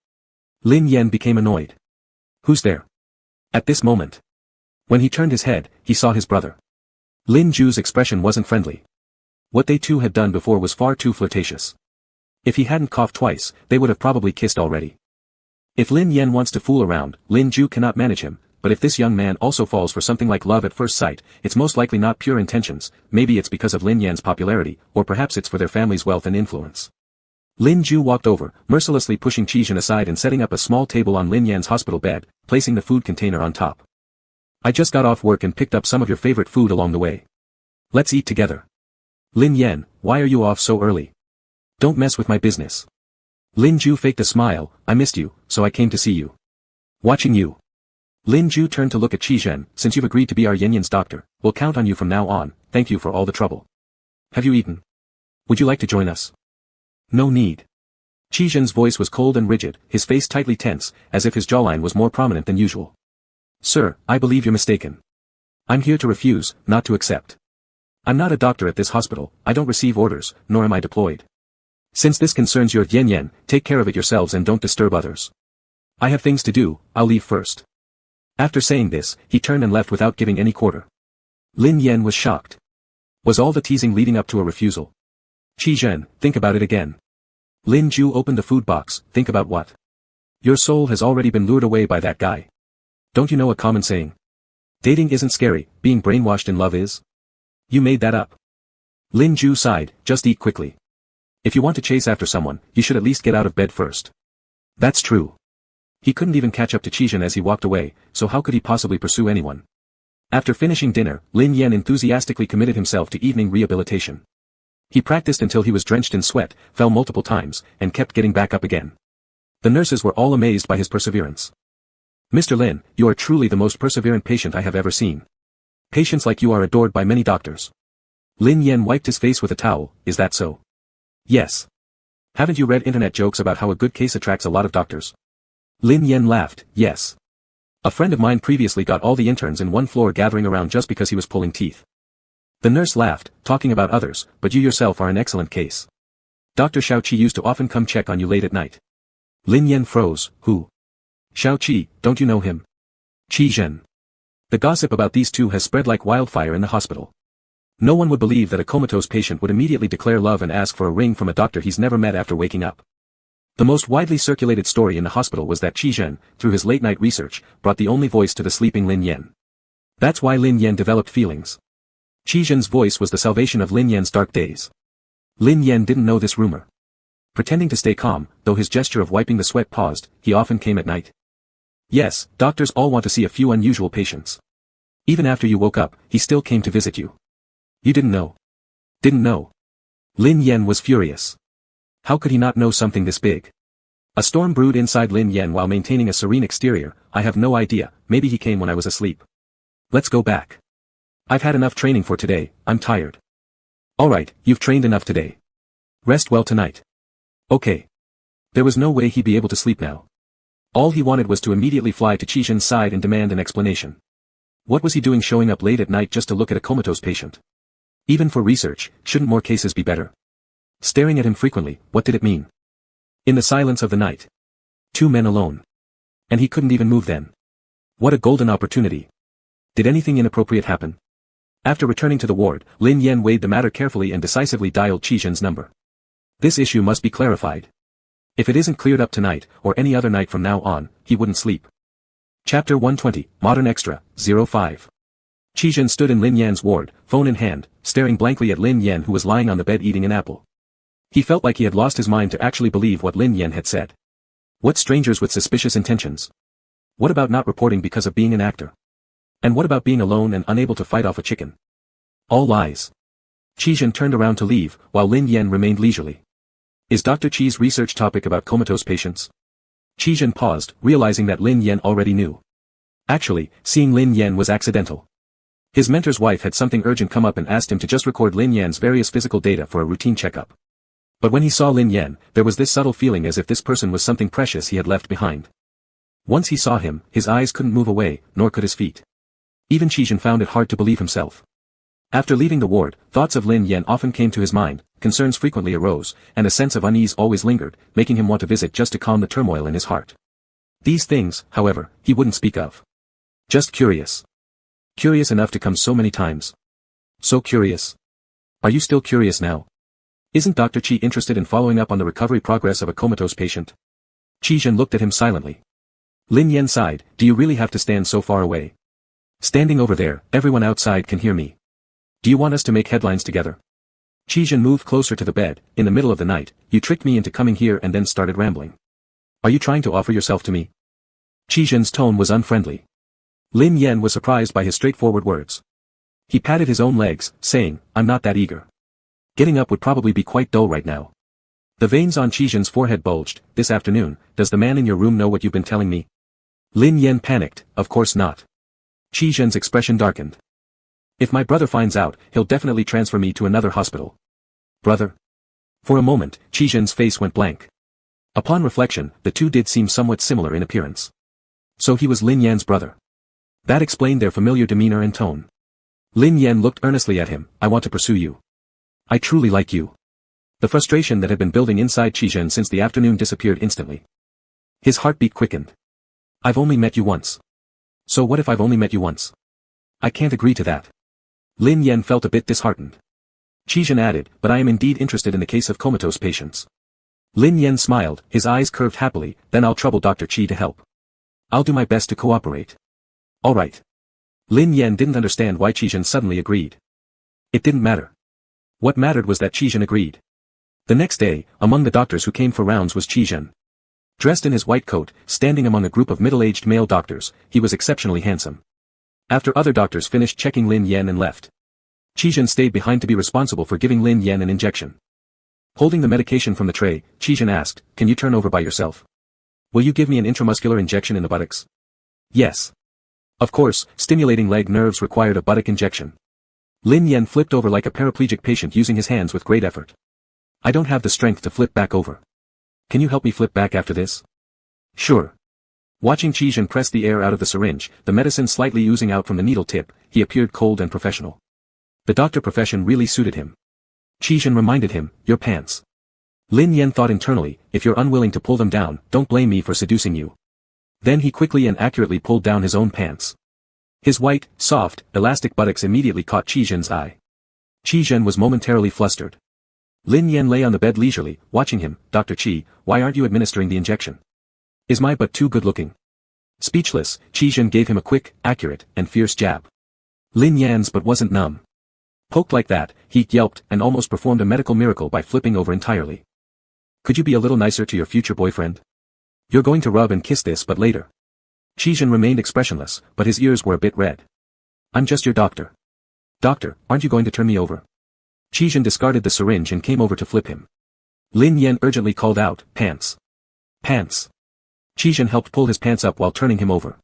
Lin Yen became annoyed. Who's there? At this moment. When he turned his head, he saw his brother. Lin Ju's expression wasn't friendly. What they two had done before was far too flirtatious. If he hadn't coughed twice, they would have probably kissed already. If Lin Yen wants to fool around, Lin Ju cannot manage him, but if this young man also falls for something like love at first sight, it's most likely not pure intentions. Maybe it's because of Lin Yan's popularity, or perhaps it's for their family's wealth and influence. Lin Ju walked over, mercilessly pushing Qi aside and setting up a small table on Lin Yan's hospital bed, placing the food container on top. I just got off work and picked up some of your favorite food along the way. Let's eat together. Lin Yen, why are you off so early? Don't mess with my business. Lin Ju faked a smile. I missed you, so I came to see you. Watching you. Lin Ju turned to look at Qi. Since you've agreed to be our Yin-Yan's doctor, we'll count on you from now on. Thank you for all the trouble. Have you eaten? Would you like to join us? No need. Qi voice was cold and rigid, his face tightly tense, as if his jawline was more prominent than usual. Sir, I believe you're mistaken. I'm here to refuse, not to accept. I'm not a doctor at this hospital, I don't receive orders, nor am I deployed. Since this concerns your Yin-Yan, take care of it yourselves and don't disturb others. I have things to do, I'll leave first. After saying this, he turned and left without giving any quarter. Lin Yen was shocked. Was all the teasing leading up to a refusal? Qi, think about it again. Lin Ju opened the food box. Think about what? Your soul has already been lured away by that guy. Don't you know a common saying? Dating isn't scary, being brainwashed in love is? You made that up. Lin Ju sighed, just eat quickly. If you want to chase after someone, you should at least get out of bed first. That's true. He couldn't even catch up to Qi as he walked away, so how could he possibly pursue anyone? After finishing dinner, Lin Yen enthusiastically committed himself to evening rehabilitation. He practiced until he was drenched in sweat, fell multiple times, and kept getting back up again. The nurses were all amazed by his perseverance. Mr. Lin, you are truly the most perseverant patient I have ever seen. Patients like you are adored by many doctors. Lin Yen wiped his face with a towel. Is that so? Yes. Haven't you read internet jokes about how a good case attracts a lot of doctors? Lin Yen laughed. Yes. A friend of mine previously got all the interns in one floor gathering around just because he was pulling teeth. The nurse laughed, talking about others, but you yourself are an excellent case. Dr. Xiaoqi used to often come check on you late at night. Lin Yen froze. Who? Xiaoqi, don't you know him? Qi. The gossip about these two has spread like wildfire in the hospital. No one would believe that a comatose patient would immediately declare love and ask for a ring from a doctor he's never met after waking up. The most widely circulated story in the hospital was that Qi, through his late-night research, brought the only voice to the sleeping Lin Yen. That's why Lin Yen developed feelings. Qi's voice was the salvation of Lin Yen's dark days. Lin Yen didn't know this rumor. Pretending to stay calm, though his gesture of wiping the sweat paused, he often came at night. Yes, doctors all want to see a few unusual patients. Even after you woke up, he still came to visit you. You didn't know. Didn't know. Lin Yen was furious. How could he not know something this big? A storm brewed inside Lin Yen while maintaining a serene exterior. I have no idea, maybe he came when I was asleep. Let's go back. I've had enough training for today, I'm tired. Alright, you've trained enough today. Rest well tonight. Okay. There was no way he'd be able to sleep now. All he wanted was to immediately fly to Qi side and demand an explanation. What was he doing showing up late at night just to look at a comatose patient? Even for research, shouldn't more cases be better? Staring at him frequently, what did it mean? In the silence of the night. Two men alone. And he couldn't even move then. What a golden opportunity. Did anything inappropriate happen? After returning to the ward, Lin Yen weighed the matter carefully and decisively dialed Qi number. This issue must be clarified. If it isn't cleared up tonight, or any other night from now on, he wouldn't sleep. Chapter 120, Modern Extra, 05. Qi stood in Lin Yan's ward, phone in hand, staring blankly at Lin Yen who was lying on the bed eating an apple. He felt like he had lost his mind to actually believe what Lin Yen had said. What strangers with suspicious intentions? What about not reporting because of being an actor? And what about being alone and unable to fight off a chicken? All lies. Qi Zhen turned around to leave, while Lin Yan remained leisurely. Is Dr. Qi's research topic about comatose patients? Qi Zhen paused, realizing that Lin Yan already knew. Actually, seeing Lin Yan was accidental. His mentor's wife had something urgent come up and asked him to just record Lin Yan's various physical data for a routine checkup. But when he saw Lin Yan, there was this subtle feeling as if this person was something precious he had left behind. Once he saw him, his eyes couldn't move away, nor could his feet. Even Qi Zhen found it hard to believe himself. After leaving the ward, thoughts of Lin Yan often came to his mind, concerns frequently arose, and a sense of unease always lingered, making him want to visit just to calm the turmoil in his heart. These things, however, he wouldn't speak of. Just curious. Curious enough to come so many times. So curious. Are you still curious now? Isn't Dr. Qi interested in following up on the recovery progress of a comatose patient? Qi Zhen looked at him silently. Lin Yan sighed, do you really have to stand so far away? Standing over there, everyone outside can hear me. Do you want us to make headlines together? Qi Zhen moved closer to the bed. In the middle of the night, you tricked me into coming here and then started rambling. Are you trying to offer yourself to me? Qi Zhen's tone was unfriendly. Lin Yan was surprised by his straightforward words. He patted his own legs, saying, I'm not that eager. Getting up would probably be quite dull right now. The veins on Qi Zhen's forehead bulged. This afternoon, does the man in your room know what you've been telling me? Lin Yan panicked, of course not. Qi Zhen's expression darkened. If my brother finds out, he'll definitely transfer me to another hospital. Brother? For a moment, Qi Zhen's face went blank. Upon reflection, the two did seem somewhat similar in appearance. So he was Lin Yan's brother. That explained their familiar demeanor and tone. Lin Yan looked earnestly at him, I want to pursue you. I truly like you. The frustration that had been building inside Qi Zhen since the afternoon disappeared instantly. His heartbeat quickened. I've only met you once. So what if I've only met you once? I can't agree to that. Lin Yan felt a bit disheartened. Qi Zhen added, but I am indeed interested in the case of comatose patients. Lin Yan smiled, his eyes curved happily, then I'll trouble Dr. Qi to help. I'll do my best to cooperate. All right. Lin Yan didn't understand why Qi Zhen suddenly agreed. It didn't matter. What mattered was that Qi Zhen agreed. The next day, among the doctors who came for rounds was Qi Zhen. Dressed in his white coat, standing among a group of middle-aged male doctors, he was exceptionally handsome. After other doctors finished checking Lin Yan and left, Qi Zhen stayed behind to be responsible for giving Lin Yan an injection. Holding the medication from the tray, Qi Zhen asked, can you turn over by yourself? Will you give me an intramuscular injection in the buttocks? Yes. Of course, stimulating leg nerves required a buttock injection. Lin Yan flipped over like a paraplegic patient using his hands with great effort. I don't have the strength to flip back over. Can you help me flip back after this? Sure. Watching Qi Zhen press the air out of the syringe, the medicine slightly oozing out from the needle tip, he appeared cold and professional. The doctor profession really suited him. Qi Zhen reminded him, your pants. Lin Yan thought internally, if you're unwilling to pull them down, don't blame me for seducing you. Then he quickly and accurately pulled down his own pants. His white, soft, elastic buttocks immediately caught Qi Zhen's eye. Qi Zhen was momentarily flustered. Lin Yan lay on the bed leisurely, watching him. Dr. Qi, why aren't you administering the injection? Is my butt too good looking? Speechless, Qi Zhen gave him a quick, accurate, and fierce jab. Lin Yan's butt wasn't numb. Poked like that, he yelped and almost performed a medical miracle by flipping over entirely. Could you be a little nicer to your future boyfriend? You're going to rub and kiss this but later. Qi Zhen remained expressionless, but his ears were a bit red. I'm just your doctor. Doctor, aren't you going to turn me over? Qi Zhen discarded the syringe and came over to flip him. Lin Yan urgently called out, pants. Pants. Qi Zhen helped pull his pants up while turning him over.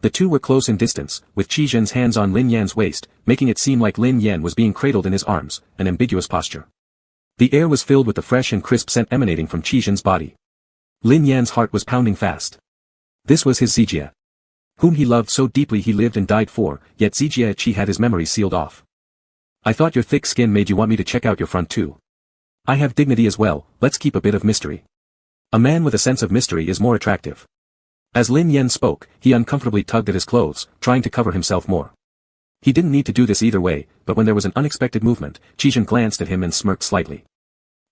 The two were close in distance, with Qi Zhen's hands on Lin Yan's waist, making it seem like Lin Yan was being cradled in his arms, an ambiguous posture. The air was filled with the fresh and crisp scent emanating from Qi Zhen's body. Lin Yan's heart was pounding fast. This was his Zijia, whom he loved so deeply he lived and died for, yet Zijia Qi had his memory sealed off. I thought your thick skin made you want me to check out your front too. I have dignity as well, let's keep a bit of mystery. A man with a sense of mystery is more attractive. As Lin Yan spoke, he uncomfortably tugged at his clothes, trying to cover himself more. He didn't need to do this either way, but when there was an unexpected movement, Qi Zhen glanced at him and smirked slightly.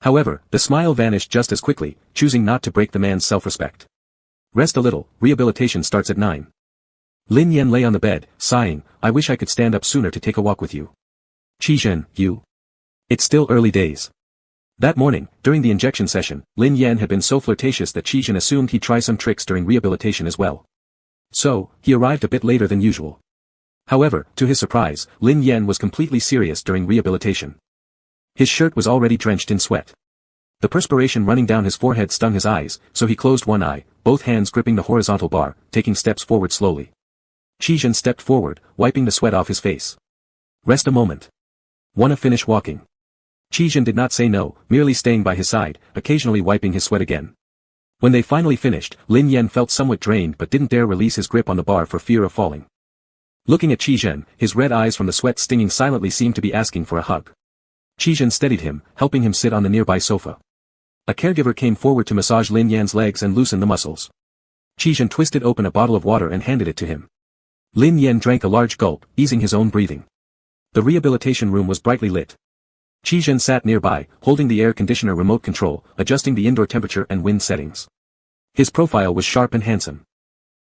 However, the smile vanished just as quickly, choosing not to break the man's self-respect. Rest a little, rehabilitation starts at 9. Lin Yan lay on the bed, sighing, I wish I could stand up sooner to take a walk with you. Qi Zhen, you. It's still early days. That morning, during the injection session, Lin Yan had been so flirtatious that Qi Zhen assumed he'd try some tricks during rehabilitation as well. So, he arrived a bit later than usual. However, to his surprise, Lin Yan was completely serious during rehabilitation. His shirt was already drenched in sweat. The perspiration running down his forehead stung his eyes, so he closed one eye, both hands gripping the horizontal bar, taking steps forward slowly. Qizhen stepped forward, wiping the sweat off his face. Rest a moment. Wanna finish walking? Qizhen did not say no, merely staying by his side, occasionally wiping his sweat again. When they finally finished, Lin Yan felt somewhat drained but didn't dare release his grip on the bar for fear of falling. Looking at Qizhen, his red eyes from the sweat stinging silently seemed to be asking for a hug. Qizhen steadied him, helping him sit on the nearby sofa. A caregiver came forward to massage Lin Yan's legs and loosen the muscles. Qizhen twisted open a bottle of water and handed it to him. Lin Yan drank a large gulp, easing his own breathing. The rehabilitation room was brightly lit. Qizhen sat nearby, holding the air conditioner remote control, adjusting the indoor temperature and wind settings. His profile was sharp and handsome.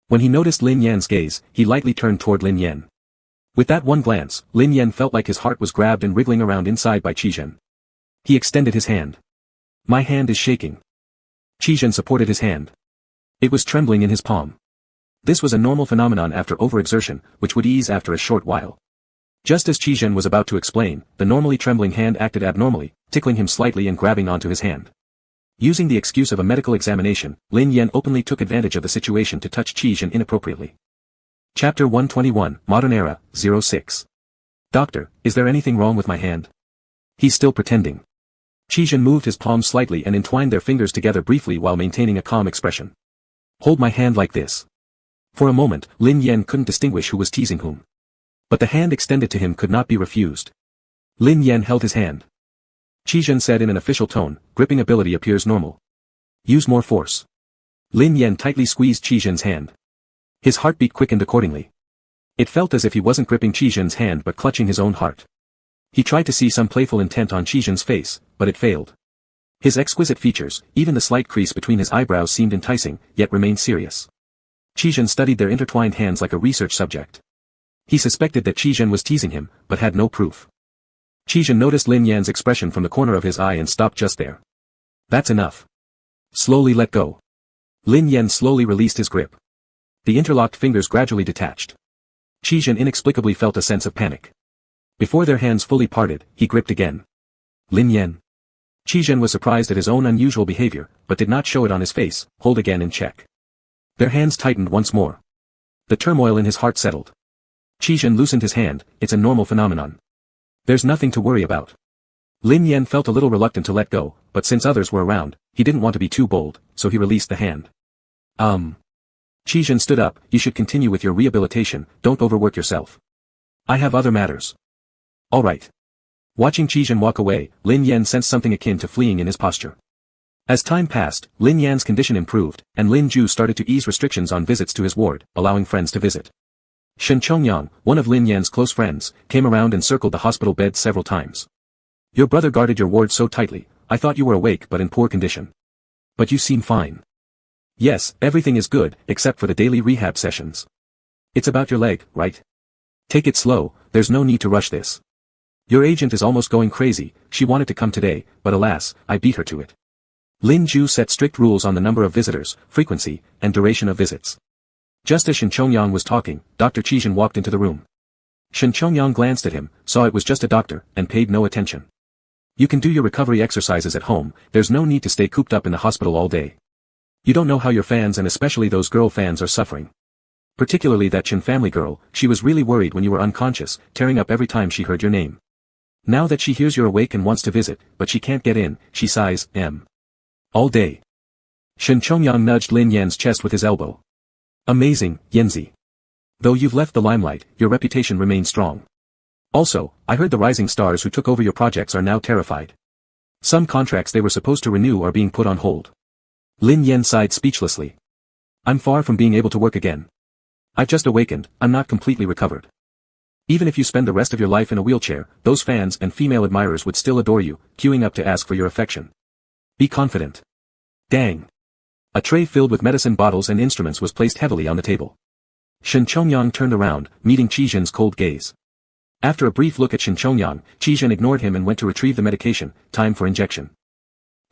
When he noticed Lin Yan's gaze, he lightly turned toward Lin Yan. With that one glance, Lin Yan felt like his heart was grabbed and wriggling around inside by Qizhen. He extended his hand. My hand is shaking. Qizhen supported his hand. It was trembling in his palm. This was a normal phenomenon after overexertion, which would ease after a short while. Just as Qizhen was about to explain, the normally trembling hand acted abnormally, tickling him slightly and grabbing onto his hand. Using the excuse of a medical examination, Lin Yan openly took advantage of the situation to touch Qizhen inappropriately. Chapter 121, Modern Era, 06. Doctor, is there anything wrong with my hand? He's still pretending. Qizhen moved his palms slightly and entwined their fingers together briefly while maintaining a calm expression. Hold my hand like this. For a moment, Lin Yan couldn't distinguish who was teasing whom. But the hand extended to him could not be refused. Lin Yan held his hand. Qizhen said in an official tone, gripping ability appears normal. Use more force. Lin Yan tightly squeezed Qizhen's hand. His heartbeat quickened accordingly. It felt as if he wasn't gripping Qizhen's hand but clutching his own heart. He tried to see some playful intent on Qizhen's face, but it failed. His exquisite features, even the slight crease between his eyebrows seemed enticing, yet remained serious. Qizhen studied their intertwined hands like a research subject. He suspected that Qizhen was teasing him, but had no proof. Qizhen noticed Lin Yan's expression from the corner of his eye and stopped just there. That's enough. Slowly let go. Lin Yan slowly released his grip. The interlocked fingers gradually detached. Qizhen inexplicably felt a sense of panic. Before their hands fully parted, he gripped again. Lin Yan. Qizhen was surprised at his own unusual behavior, but did not show it on his face, hold again in check. Their hands tightened once more. The turmoil in his heart settled. Qizhen loosened his hand, it's a normal phenomenon. There's nothing to worry about. Lin Yan felt a little reluctant to let go, but since others were around, he didn't want to be too bold, so he released the hand. Qizhen stood up, you should continue with your rehabilitation, don't overwork yourself. I have other matters. All right. Watching Qizhen walk away, Lin Yan sensed something akin to fleeing in his posture. As time passed, Lin Yan's condition improved, and Lin Ju started to ease restrictions on visits to his ward, allowing friends to visit. Shen Chongyang, one of Lin Yan's close friends, came around and circled the hospital bed several times. Your brother guarded your ward so tightly, I thought you were awake but in poor condition. But you seem fine. Yes, everything is good, except for the daily rehab sessions. It's about your leg, right? Take it slow, there's no need to rush this. Your agent is almost going crazy, she wanted to come today, but alas, I beat her to it. Lin Ju set strict rules on the number of visitors, frequency, and duration of visits. Just as Shen Chongyang was talking, Dr. Qizhen walked into the room. Shen Chongyang glanced at him, saw it was just a doctor, and paid no attention. You can do your recovery exercises at home, there's no need to stay cooped up in the hospital all day. You don't know how your fans and especially those girl fans are suffering. Particularly that Chen family girl, she was really worried when you were unconscious, tearing up every time she heard your name. Now that she hears you're awake and wants to visit, but she can't get in, she sighs, all day. Shen Chongyang nudged Lin Yan's chest with his elbow. Amazing, Yanzi. Though you've left the limelight, your reputation remains strong. Also, I heard the rising stars who took over your projects are now terrified. Some contracts they were supposed to renew are being put on hold. Lin Yan sighed speechlessly. I'm far from being able to work again. I've just awakened, I'm not completely recovered. Even if you spend the rest of your life in a wheelchair, those fans and female admirers would still adore you, queuing up to ask for your affection. Be confident. Dang. A tray filled with medicine bottles and instruments was placed heavily on the table. Shen Chongyang turned around, meeting Qizhen's cold gaze. After a brief look at Shen Chongyang, Qizhen ignored him and went to retrieve the medication, time for injection.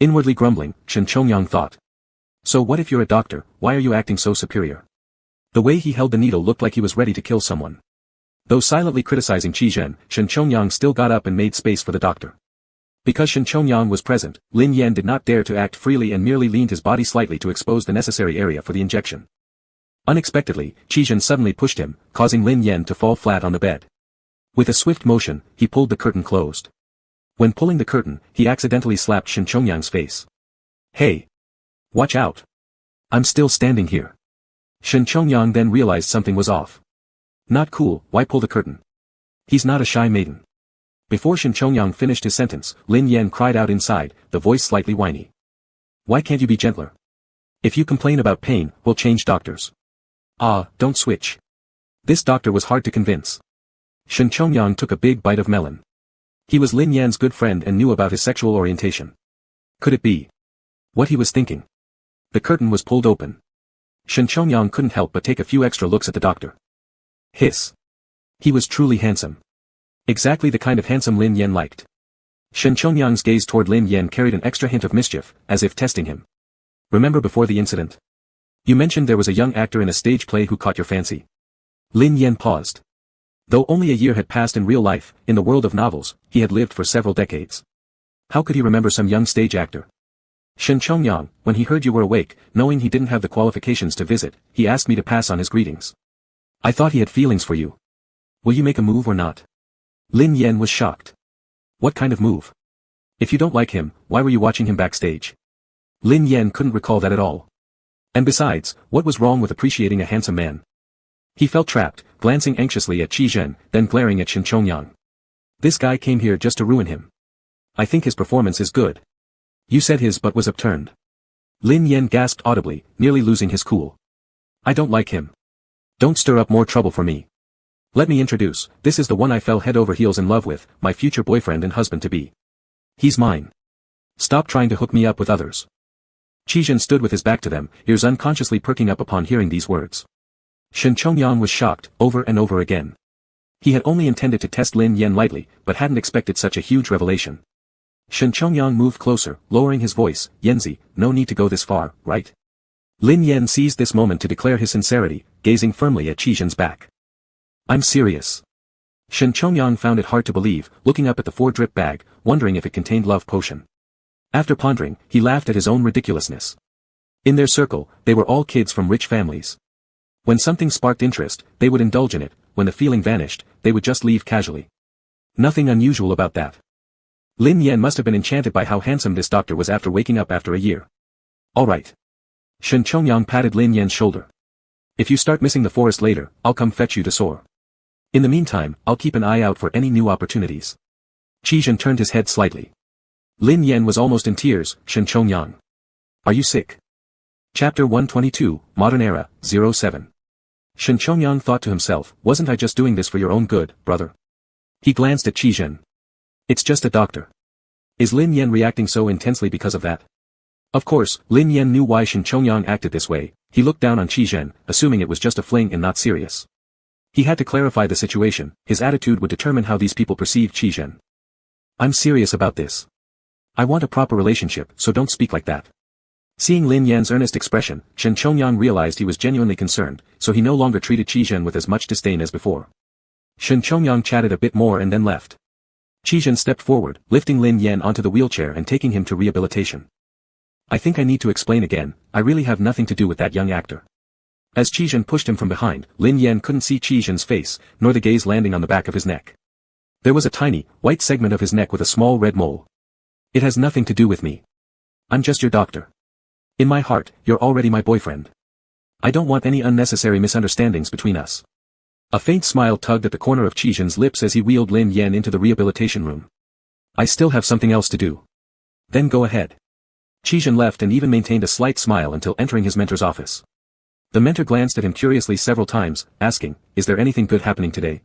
Inwardly grumbling, Shen Chongyang thought. So what if you're a doctor, why are you acting so superior? The way he held the needle looked like he was ready to kill someone. Though silently criticizing Qi Shen Chongyang still got up and made space for the doctor. Because Shen Chongyang was present, Lin Yan did not dare to act freely and merely leaned his body slightly to expose the necessary area for the injection. Unexpectedly, Qi Shen suddenly pushed him, causing Lin Yan to fall flat on the bed. With a swift motion, he pulled the curtain closed. When pulling the curtain, he accidentally slapped Shen Chongyang's face. "Hey! Watch out! I'm still standing here." Shen Chongyang then realized something was off. "Not cool, why pull the curtain? He's not a shy maiden." Before Shen Chongyang finished his sentence, Lin Yan cried out inside, the voice slightly whiny. "Why can't you be gentler? If you complain about pain, we'll change doctors." "Ah, don't switch." This doctor was hard to convince. Shen Chongyang took a big bite of melon. He was Lin Yan's good friend and knew about his sexual orientation. Could it be what he was thinking? The curtain was pulled open. Shen Chongyang couldn't help but take a few extra looks at the doctor. Hiss. He was truly handsome. Exactly the kind of handsome Lin Yan liked. Shen Chongyang's gaze toward Lin Yan carried an extra hint of mischief, as if testing him. "Remember before the incident? You mentioned there was a young actor in a stage play who caught your fancy." Lin Yan paused. Though only a year had passed in real life, in the world of novels, he had lived for several decades. How could he remember some young stage actor? "Shen Chongyang, when he heard you were awake, knowing he didn't have the qualifications to visit, he asked me to pass on his greetings. I thought he had feelings for you. Will you make a move or not?" Lin Yan was shocked. "What kind of move? If you don't like him, why were you watching him backstage?" Lin Yan couldn't recall that at all. And besides, what was wrong with appreciating a handsome man? He felt trapped, glancing anxiously at Qi Zhen, then glaring at Shen Chongyang. This guy came here just to ruin him. I think his performance is good. You said his butt was upturned. Lin Yan gasped audibly, nearly losing his cool. I don't like him. Don't stir up more trouble for me. Let me introduce, this is the one I fell head over heels in love with, my future boyfriend and husband-to-be. He's mine. Stop trying to hook me up with others. Qi Zhen stood with his back to them, ears unconsciously perking up upon hearing these words. Shen Chongyang was shocked, over and over again. He had only intended to test Lin Yan lightly, but hadn't expected such a huge revelation. Shen Chongyang moved closer, lowering his voice, Yanzi, no need to go this far, right? Lin Yan seized this moment to declare his sincerity, gazing firmly at Qi Zhen's back. I'm serious. Shen Chongyang found it hard to believe, looking up at the 4-drip bag, wondering if it contained love potion. After pondering, he laughed at his own ridiculousness. In their circle, they were all kids from rich families. When something sparked interest, they would indulge in it, when the feeling vanished, they would just leave casually. Nothing unusual about that. Lin Yan must have been enchanted by how handsome this doctor was after waking up after a year. All right. Shen Chongyang patted Lin Yan's shoulder. If you start missing the forest later, I'll come fetch you to soar. In the meantime, I'll keep an eye out for any new opportunities. Qi Zhen turned his head slightly. Lin Yan was almost in tears, Shen Chongyang. Are you sick? Chapter 122, Modern Era, 07. Shen Chongyang thought to himself, wasn't I just doing this for your own good, brother? He glanced at Qi Zhen. It's just a doctor. Is Lin Yan reacting so intensely because of that? Of course, Lin Yan knew why Shen Chongyang acted this way. He looked down on Qi Zhen, assuming it was just a fling and not serious. He had to clarify the situation, his attitude would determine how these people perceived Qi Zhen. I'm serious about this. I want a proper relationship, so don't speak like that. Seeing Lin Yan's earnest expression, Shen Chongyang realized he was genuinely concerned, so he no longer treated Qi Zhen with as much disdain as before. Shen Chongyang chatted a bit more and then left. Qi Zhen stepped forward, lifting Lin Yan onto the wheelchair and taking him to rehabilitation. I think I need to explain again, I really have nothing to do with that young actor. As Qi Zhen pushed him from behind, Lin Yan couldn't see Qi Zhen's face, nor the gaze landing on the back of his neck. There was a tiny, white segment of his neck with a small red mole. It has nothing to do with me. I'm just your doctor. In my heart, you're already my boyfriend. I don't want any unnecessary misunderstandings between us. A faint smile tugged at the corner of Qi Zhen's lips as he wheeled Lin Yan into the rehabilitation room. I still have something else to do. Then go ahead. Qi Zhen left and even maintained a slight smile until entering his mentor's office. The mentor glanced at him curiously several times, asking, is there anything good happening today?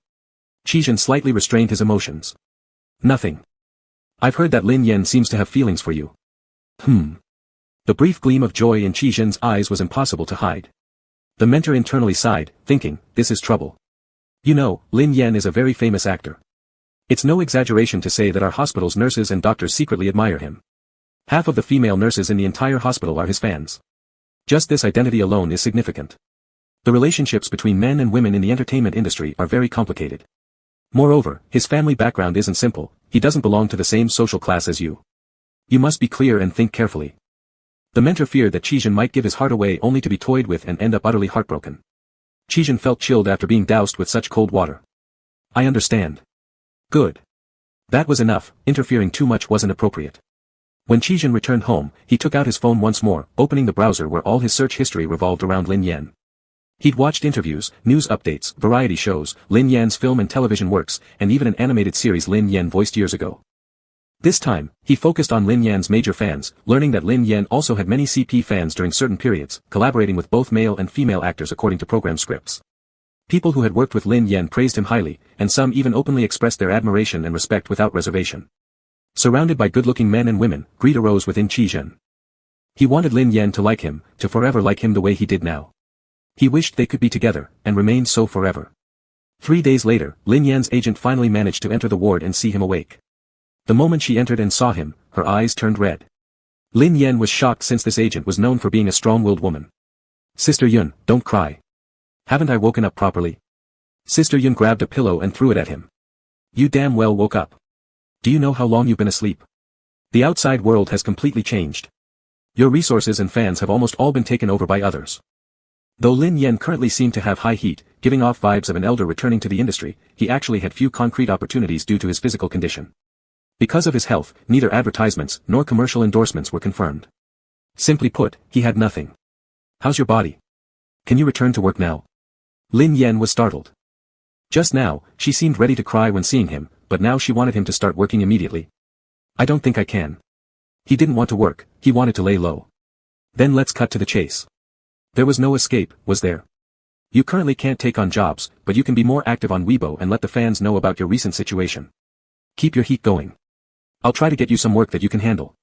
Qi Zhen slightly restrained his emotions. Nothing. I've heard that Lin Yan seems to have feelings for you. The brief gleam of joy in Qi Zhen's eyes was impossible to hide. The mentor internally sighed, thinking, this is trouble. You know, Lin Yan is a very famous actor. It's no exaggeration to say that our hospital's nurses and doctors secretly admire him. Half of the female nurses in the entire hospital are his fans. Just this identity alone is significant. The relationships between men and women in the entertainment industry are very complicated. Moreover, his family background isn't simple, he doesn't belong to the same social class as you. You must be clear and think carefully. The mentor feared that Chijin might give his heart away only to be toyed with and end up utterly heartbroken. Chijin felt chilled after being doused with such cold water. I understand. Good. That was enough, interfering too much wasn't appropriate. When Chijin returned home, he took out his phone once more, opening the browser where all his search history revolved around Lin Yan. He'd watched interviews, news updates, variety shows, Lin Yan's film and television works, and even an animated series Lin Yan voiced years ago. This time, he focused on Lin Yan's major fans, learning that Lin Yan also had many CP fans during certain periods, collaborating with both male and female actors according to program scripts. People who had worked with Lin Yan praised him highly, and some even openly expressed their admiration and respect without reservation. Surrounded by good-looking men and women, greed arose within Chijin. He wanted Lin Yan to like him, to forever like him the way he did now. He wished they could be together, and remain so forever. 3 days later, Lin Yan's agent finally managed to enter the ward and see him awake. The moment she entered and saw him, her eyes turned red. Lin Yan was shocked since this agent was known for being a strong-willed woman. Sister Yun, don't cry. Haven't I woken up properly? Sister Yun grabbed a pillow and threw it at him. You damn well woke up. Do you know how long you've been asleep? The outside world has completely changed. Your resources and fans have almost all been taken over by others. Though Lin Yan currently seemed to have high heat, giving off vibes of an elder returning to the industry, he actually had few concrete opportunities due to his physical condition. Because of his health, neither advertisements nor commercial endorsements were confirmed. Simply put, he had nothing. How's your body? Can you return to work now? Lin Yan was startled. Just now, she seemed ready to cry when seeing him, but now she wanted him to start working immediately. I don't think I can. He didn't want to work, he wanted to lay low. Then let's cut to the chase. There was no escape, was there? You currently can't take on jobs, but you can be more active on Weibo and let the fans know about your recent situation. Keep your heat going. I'll try to get you some work that you can handle.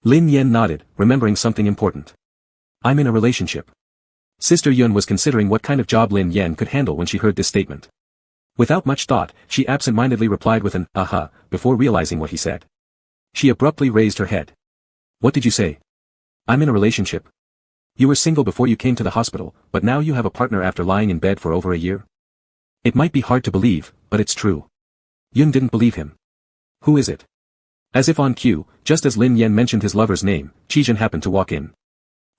Lin Yan nodded, remembering something important. I'm in a relationship. Sister Yun was considering what kind of job Lin Yan could handle when she heard this statement. Without much thought, she absent-mindedly replied with an aha, before realizing what he said. She abruptly raised her head. What did you say? I'm in a relationship. You were single before you came to the hospital, but now you have a partner after lying in bed for over a year? It might be hard to believe, but it's true. Yun didn't believe him. Who is it? As if on cue, just as Lin Yan mentioned his lover's name, Chijin happened to walk in.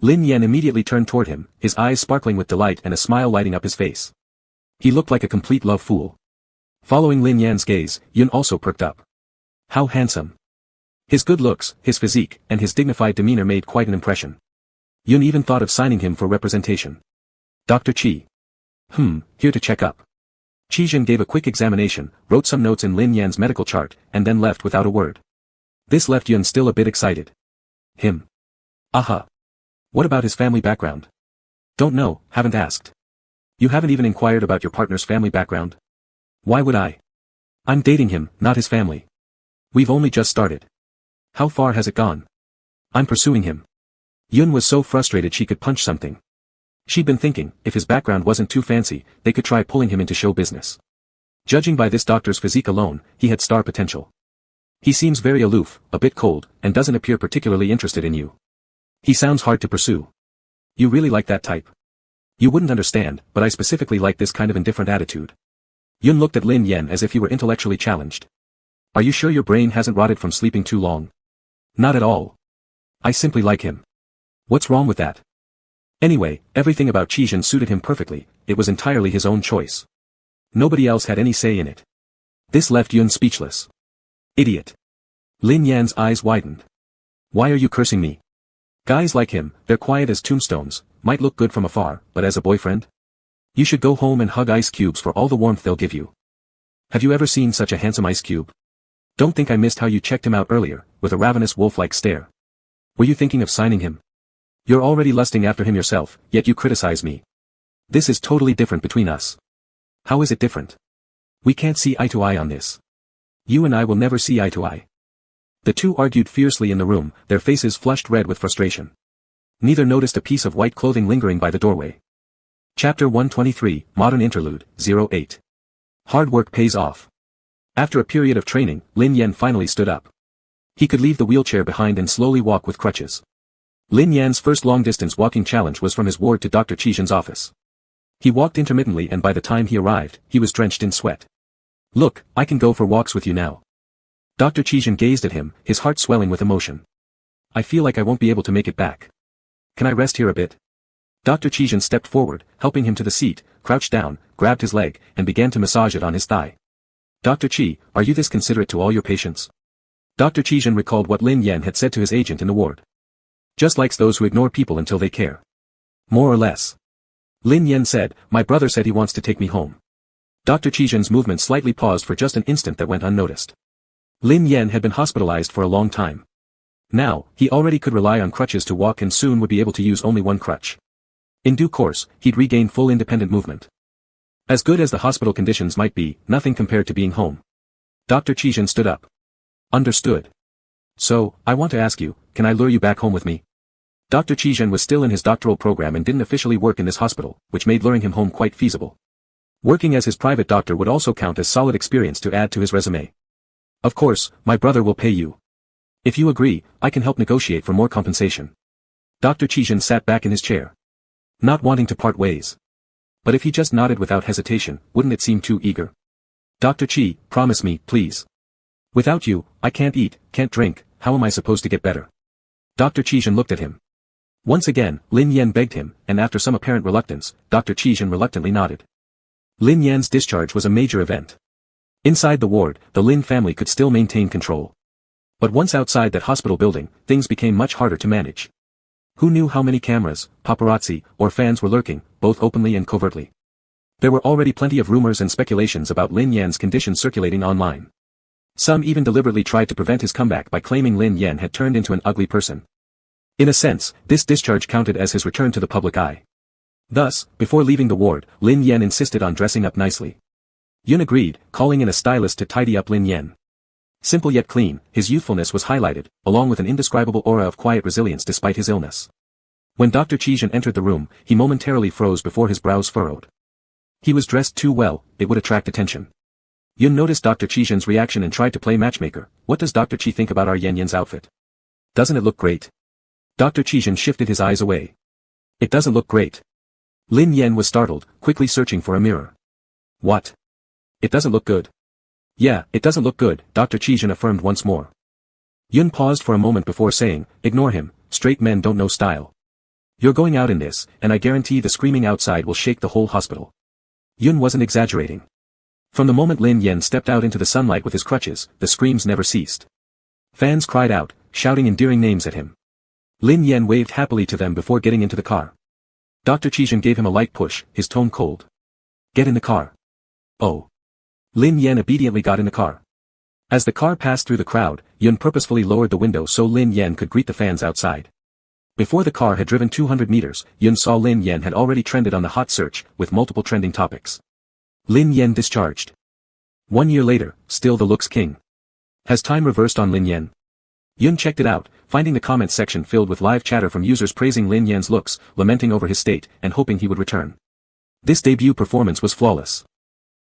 Lin Yan immediately turned toward him, his eyes sparkling with delight and a smile lighting up his face. He looked like a complete love fool. Following Lin Yan's gaze, Yun also perked up. How handsome. His good looks, his physique, and his dignified demeanor made quite an impression. Yun even thought of signing him for representation. Dr. Chi. Here to check up. Chijin gave a quick examination, wrote some notes in Lin Yan's medical chart, and then left without a word. This left Yun still a bit excited. Him. Aha. What about his family background? Don't know, haven't asked. You haven't even inquired about your partner's family background? Why would I? I'm dating him, not his family. We've only just started. How far has it gone? I'm pursuing him. Yun was so frustrated she could punch something. She'd been thinking, if his background wasn't too fancy, they could try pulling him into show business. Judging by this doctor's physique alone, he had star potential. He seems very aloof, a bit cold, and doesn't appear particularly interested in you. He sounds hard to pursue. You really like that type? You wouldn't understand, but I specifically like this kind of indifferent attitude. Yun looked at Lin Yan as if he were intellectually challenged. Are you sure your brain hasn't rotted from sleeping too long? Not at all. I simply like him. What's wrong with that? Anyway, everything about Chijin suited him perfectly, it was entirely his own choice. Nobody else had any say in it. This left Yun speechless. Idiot. Lin Yan's eyes widened. Why are you cursing me? Guys like him, they're quiet as tombstones, might look good from afar, but as a boyfriend? You should go home and hug ice cubes for all the warmth they'll give you. Have you ever seen such a handsome ice cube? Don't think I missed how you checked him out earlier, with a ravenous wolf-like stare. Were you thinking of signing him? You're already lusting after him yourself, yet you criticize me. This is totally different between us. How is it different? We can't see eye to eye on this. You and I will never see eye to eye. The two argued fiercely in the room, their faces flushed red with frustration. Neither noticed a piece of white clothing lingering by the doorway. Chapter 123, Modern Interlude, 08. Hard work pays off. After a period of training, Lin Yan finally stood up. He could leave the wheelchair behind and slowly walk with crutches. Lin Yan's first long-distance walking challenge was from his ward to Dr. Chijin's office. He walked intermittently and by the time he arrived, he was drenched in sweat. Look, I can go for walks with you now. Dr. Chijin gazed at him, his heart swelling with emotion. I feel like I won't be able to make it back. Can I rest here a bit? Dr. Chijin stepped forward, helping him to the seat, crouched down, grabbed his leg, and began to massage it on his thigh. Dr. Chi, are you this considerate to all your patients? Dr. Chijin recalled what Lin Yan had said to his agent in the ward. Just likes those who ignore people until they care. More or less. Lin Yan said, my brother said he wants to take me home. Dr. Chijin's movement slightly paused for just an instant that went unnoticed. Lin Yan had been hospitalized for a long time. Now, he already could rely on crutches to walk and soon would be able to use only one crutch. In due course, he'd regain full independent movement. As good as the hospital conditions might be, nothing compared to being home. Dr. Chijin stood up. Understood. So, I want to ask you, can I lure you back home with me? Dr. Chijin was still in his doctoral program and didn't officially work in this hospital, which made luring him home quite feasible. Working as his private doctor would also count as solid experience to add to his resume. Of course, my brother will pay you. If you agree, I can help negotiate for more compensation. Dr. Chijin sat back in his chair. Not wanting to part ways. But if he just nodded without hesitation, wouldn't it seem too eager? Dr. Chi, promise me, please. Without you, I can't eat, can't drink, how am I supposed to get better? Dr. Chijin looked at him. Once again, Lin Yan begged him, and after some apparent reluctance, Dr. Chijin reluctantly nodded. Lin Yan's discharge was a major event. Inside the ward, the Lin family could still maintain control. But once outside that hospital building, things became much harder to manage. Who knew how many cameras, paparazzi, or fans were lurking, both openly and covertly? There were already plenty of rumors and speculations about Lin Yan's condition circulating online. Some even deliberately tried to prevent his comeback by claiming Lin Yan had turned into an ugly person. In a sense, this discharge counted as his return to the public eye. Thus, before leaving the ward, Lin Yan insisted on dressing up nicely. Yun agreed, calling in a stylist to tidy up Lin Yan. Simple yet clean, his youthfulness was highlighted, along with an indescribable aura of quiet resilience despite his illness. When Dr. Chijin entered the room, he momentarily froze before his brows furrowed. He was dressed too well, it would attract attention. Yun noticed Dr. Chijin's reaction and tried to play matchmaker. What does Dr. Chi think about our Yan Yan's outfit? Doesn't it look great? Dr. Chijin shifted his eyes away. It doesn't look great. Lin Yan was startled, quickly searching for a mirror. What? It doesn't look good. Yeah, it doesn't look good, Dr. Chijin affirmed once more. Yun paused for a moment before saying, ignore him, straight men don't know style. You're going out in this, and I guarantee the screaming outside will shake the whole hospital. Yun wasn't exaggerating. From the moment Lin Yan stepped out into the sunlight with his crutches, the screams never ceased. Fans cried out, shouting endearing names at him. Lin Yan waved happily to them before getting into the car. Dr. Chijin gave him a light push, his tone cold. Get in the car. Oh. Lin Yan obediently got in the car. As the car passed through the crowd, Yun purposefully lowered the window so Lin Yan could greet the fans outside. Before the car had driven 200 meters, Yun saw Lin Yan had already trended on the hot search, with multiple trending topics. Lin Yan discharged. 1 year later, still the looks king. Has time reversed on Lin Yan? Yun checked it out, finding the comments section filled with live chatter from users praising Lin Yan's looks, lamenting over his state, and hoping he would return. This debut performance was flawless.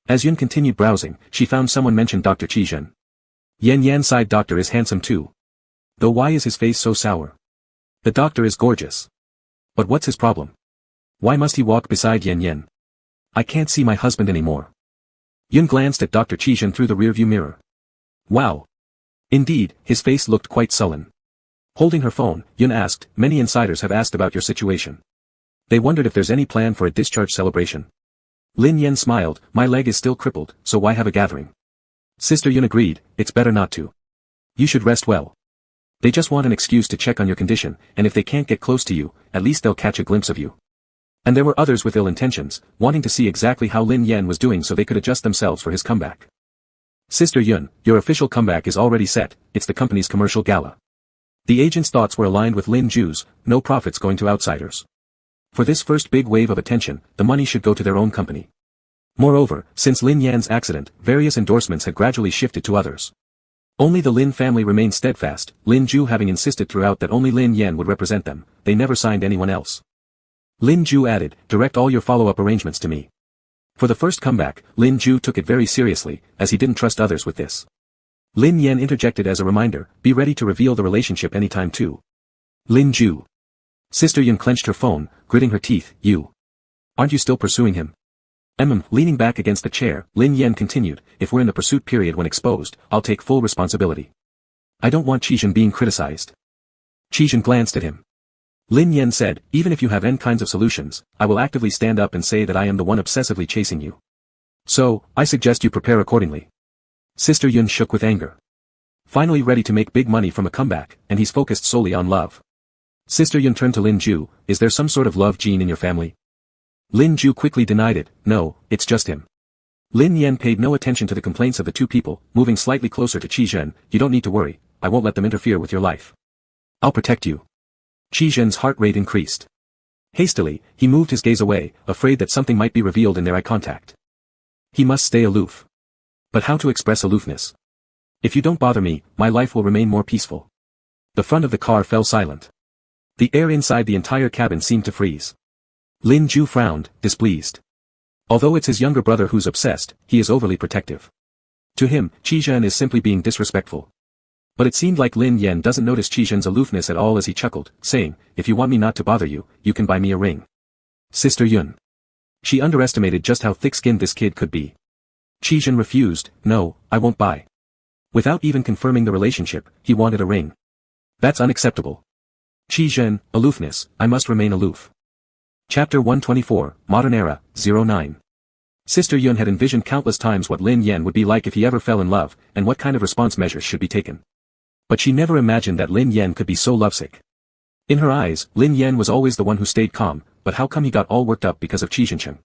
As Yun continued browsing, she found someone mentioned Dr. Chijin. Yan Yan's side doctor is handsome too. Though why is his face so sour? The doctor is gorgeous. But what's his problem? Why must he walk beside Yan Yan? I can't see my husband anymore. Yun glanced at Dr. Chijin through the rearview mirror. Wow. Indeed, his face looked quite sullen. Holding her phone, Yun asked, many insiders have asked about your situation. They wondered if there's any plan for a discharge celebration. Lin Yan smiled, my leg is still crippled, so why have a gathering? Sister Yun agreed, it's better not to. You should rest well. They just want an excuse to check on your condition, and if they can't get close to you, at least they'll catch a glimpse of you. And there were others with ill intentions, wanting to see exactly how Lin Yan was doing so they could adjust themselves for his comeback. Sister Yun, your official comeback is already set, it's the company's commercial gala. The agent's thoughts were aligned with Lin Ju's, no profits going to outsiders. For this first big wave of attention, the money should go to their own company. Moreover, since Lin Yan's accident, various endorsements had gradually shifted to others. Only the Lin family remained steadfast, Lin Ju having insisted throughout that only Lin Yan would represent them, they never signed anyone else. Lin Ju added, direct all your follow-up arrangements to me. For the first comeback, Lin Ju took it very seriously, as he didn't trust others with this. Lin Yan interjected as a reminder, be ready to reveal the relationship anytime too. Lin Ju. Sister Yun clenched her phone, gritting her teeth, you. Aren't you still pursuing him? Leaning back against the chair, Lin Yan continued, if we're in the pursuit period when exposed, I'll take full responsibility. I don't want Qizhen being criticized. Qizhen glanced at him. Lin Yan said, even if you have n kinds of solutions, I will actively stand up and say that I am the one obsessively chasing you. So, I suggest you prepare accordingly. Sister Yun shook with anger. Finally ready to make big money from a comeback, and he's focused solely on love. Sister Yun turned to Lin Ju, is there some sort of love gene in your family? Lin Ju quickly denied it, no, it's just him. Lin Yan paid no attention to the complaints of the two people, moving slightly closer to Qizhen, you don't need to worry, I won't let them interfere with your life. I'll protect you. Qizhen's heart rate increased. Hastily, he moved his gaze away, afraid that something might be revealed in their eye contact. He must stay aloof. But how to express aloofness? If you don't bother me, my life will remain more peaceful. The front of the car fell silent. The air inside the entire cabin seemed to freeze. Lin Ju frowned, displeased. Although it's his younger brother who's obsessed, he is overly protective. To him, Qizhen is simply being disrespectful. But it seemed like Lin Yan doesn't notice Qizhen's aloofness at all as he chuckled, saying, if you want me not to bother you, you can buy me a ring. Sister Yun. She underestimated just how thick-skinned this kid could be. Qizhen refused, no, I won't buy. Without even confirming the relationship, he wanted a ring. That's unacceptable. Qizhen, aloofness, I must remain aloof. Chapter 124, Modern Era, 09. Sister Yun had envisioned countless times what Lin Yan would be like if he ever fell in love, and what kind of response measures should be taken. But she never imagined that Lin Yan could be so lovesick. In her eyes, Lin Yan was always the one who stayed calm, but how come he got all worked up because of Qizhen?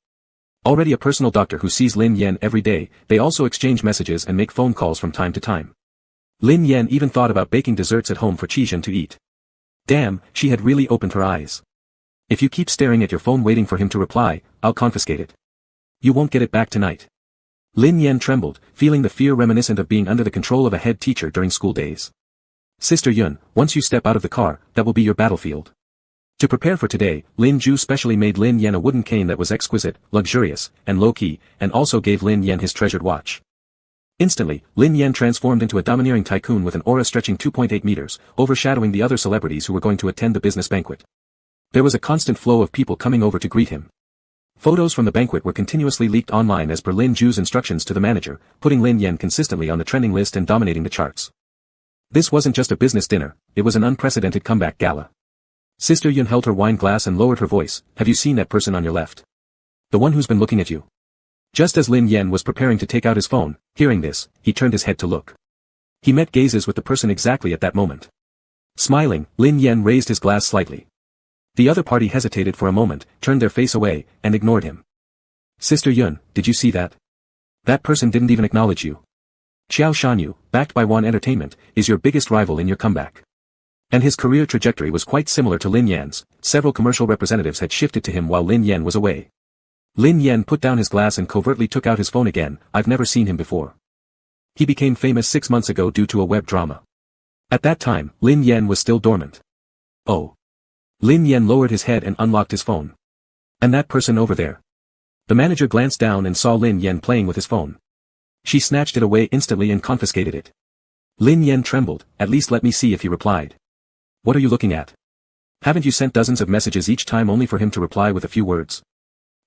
Already a personal doctor who sees Lin Yan every day, they also exchange messages and make phone calls from time to time. Lin Yan even thought about baking desserts at home for Qizhen to eat. Damn, she had really opened her eyes. If you keep staring at your phone waiting for him to reply, I'll confiscate it. You won't get it back tonight. Lin Yan trembled, feeling the fear reminiscent of being under the control of a head teacher during school days. Sister Yun, once you step out of the car, that will be your battlefield. To prepare for today, Lin Ju specially made Lin Yan a wooden cane that was exquisite, luxurious, and low-key, and also gave Lin Yan his treasured watch. Instantly, Lin Yan transformed into a domineering tycoon with an aura stretching 2.8 meters, overshadowing the other celebrities who were going to attend the business banquet. There was a constant flow of people coming over to greet him. Photos from the banquet were continuously leaked online as per Lin Ju's instructions to the manager, putting Lin Yan consistently on the trending list and dominating the charts. This wasn't just a business dinner, it was an unprecedented comeback gala. Sister Yun held her wine glass and lowered her voice, have you seen that person on your left? The one who's been looking at you. Just as Lin Yan was preparing to take out his phone, hearing this, he turned his head to look. He met gazes with the person exactly at that moment. Smiling, Lin Yan raised his glass slightly. The other party hesitated for a moment, turned their face away, and ignored him. Sister Yun, did you see that? That person didn't even acknowledge you. Xiao Shanyu, backed by One Entertainment, is your biggest rival in your comeback. And his career trajectory was quite similar to Lin Yan's, several commercial representatives had shifted to him while Lin Yan was away. Lin Yan put down his glass and covertly took out his phone again, I've never seen him before. He became famous 6 months ago due to a web drama. At that time, Lin Yan was still dormant. Oh. Lin Yan lowered his head and unlocked his phone. And that person over there. The manager glanced down and saw Lin Yan playing with his phone. She snatched it away instantly and confiscated it. Lin Yan trembled, at least let me see if he replied. What are you looking at? Haven't you sent dozens of messages each time only for him to reply with a few words?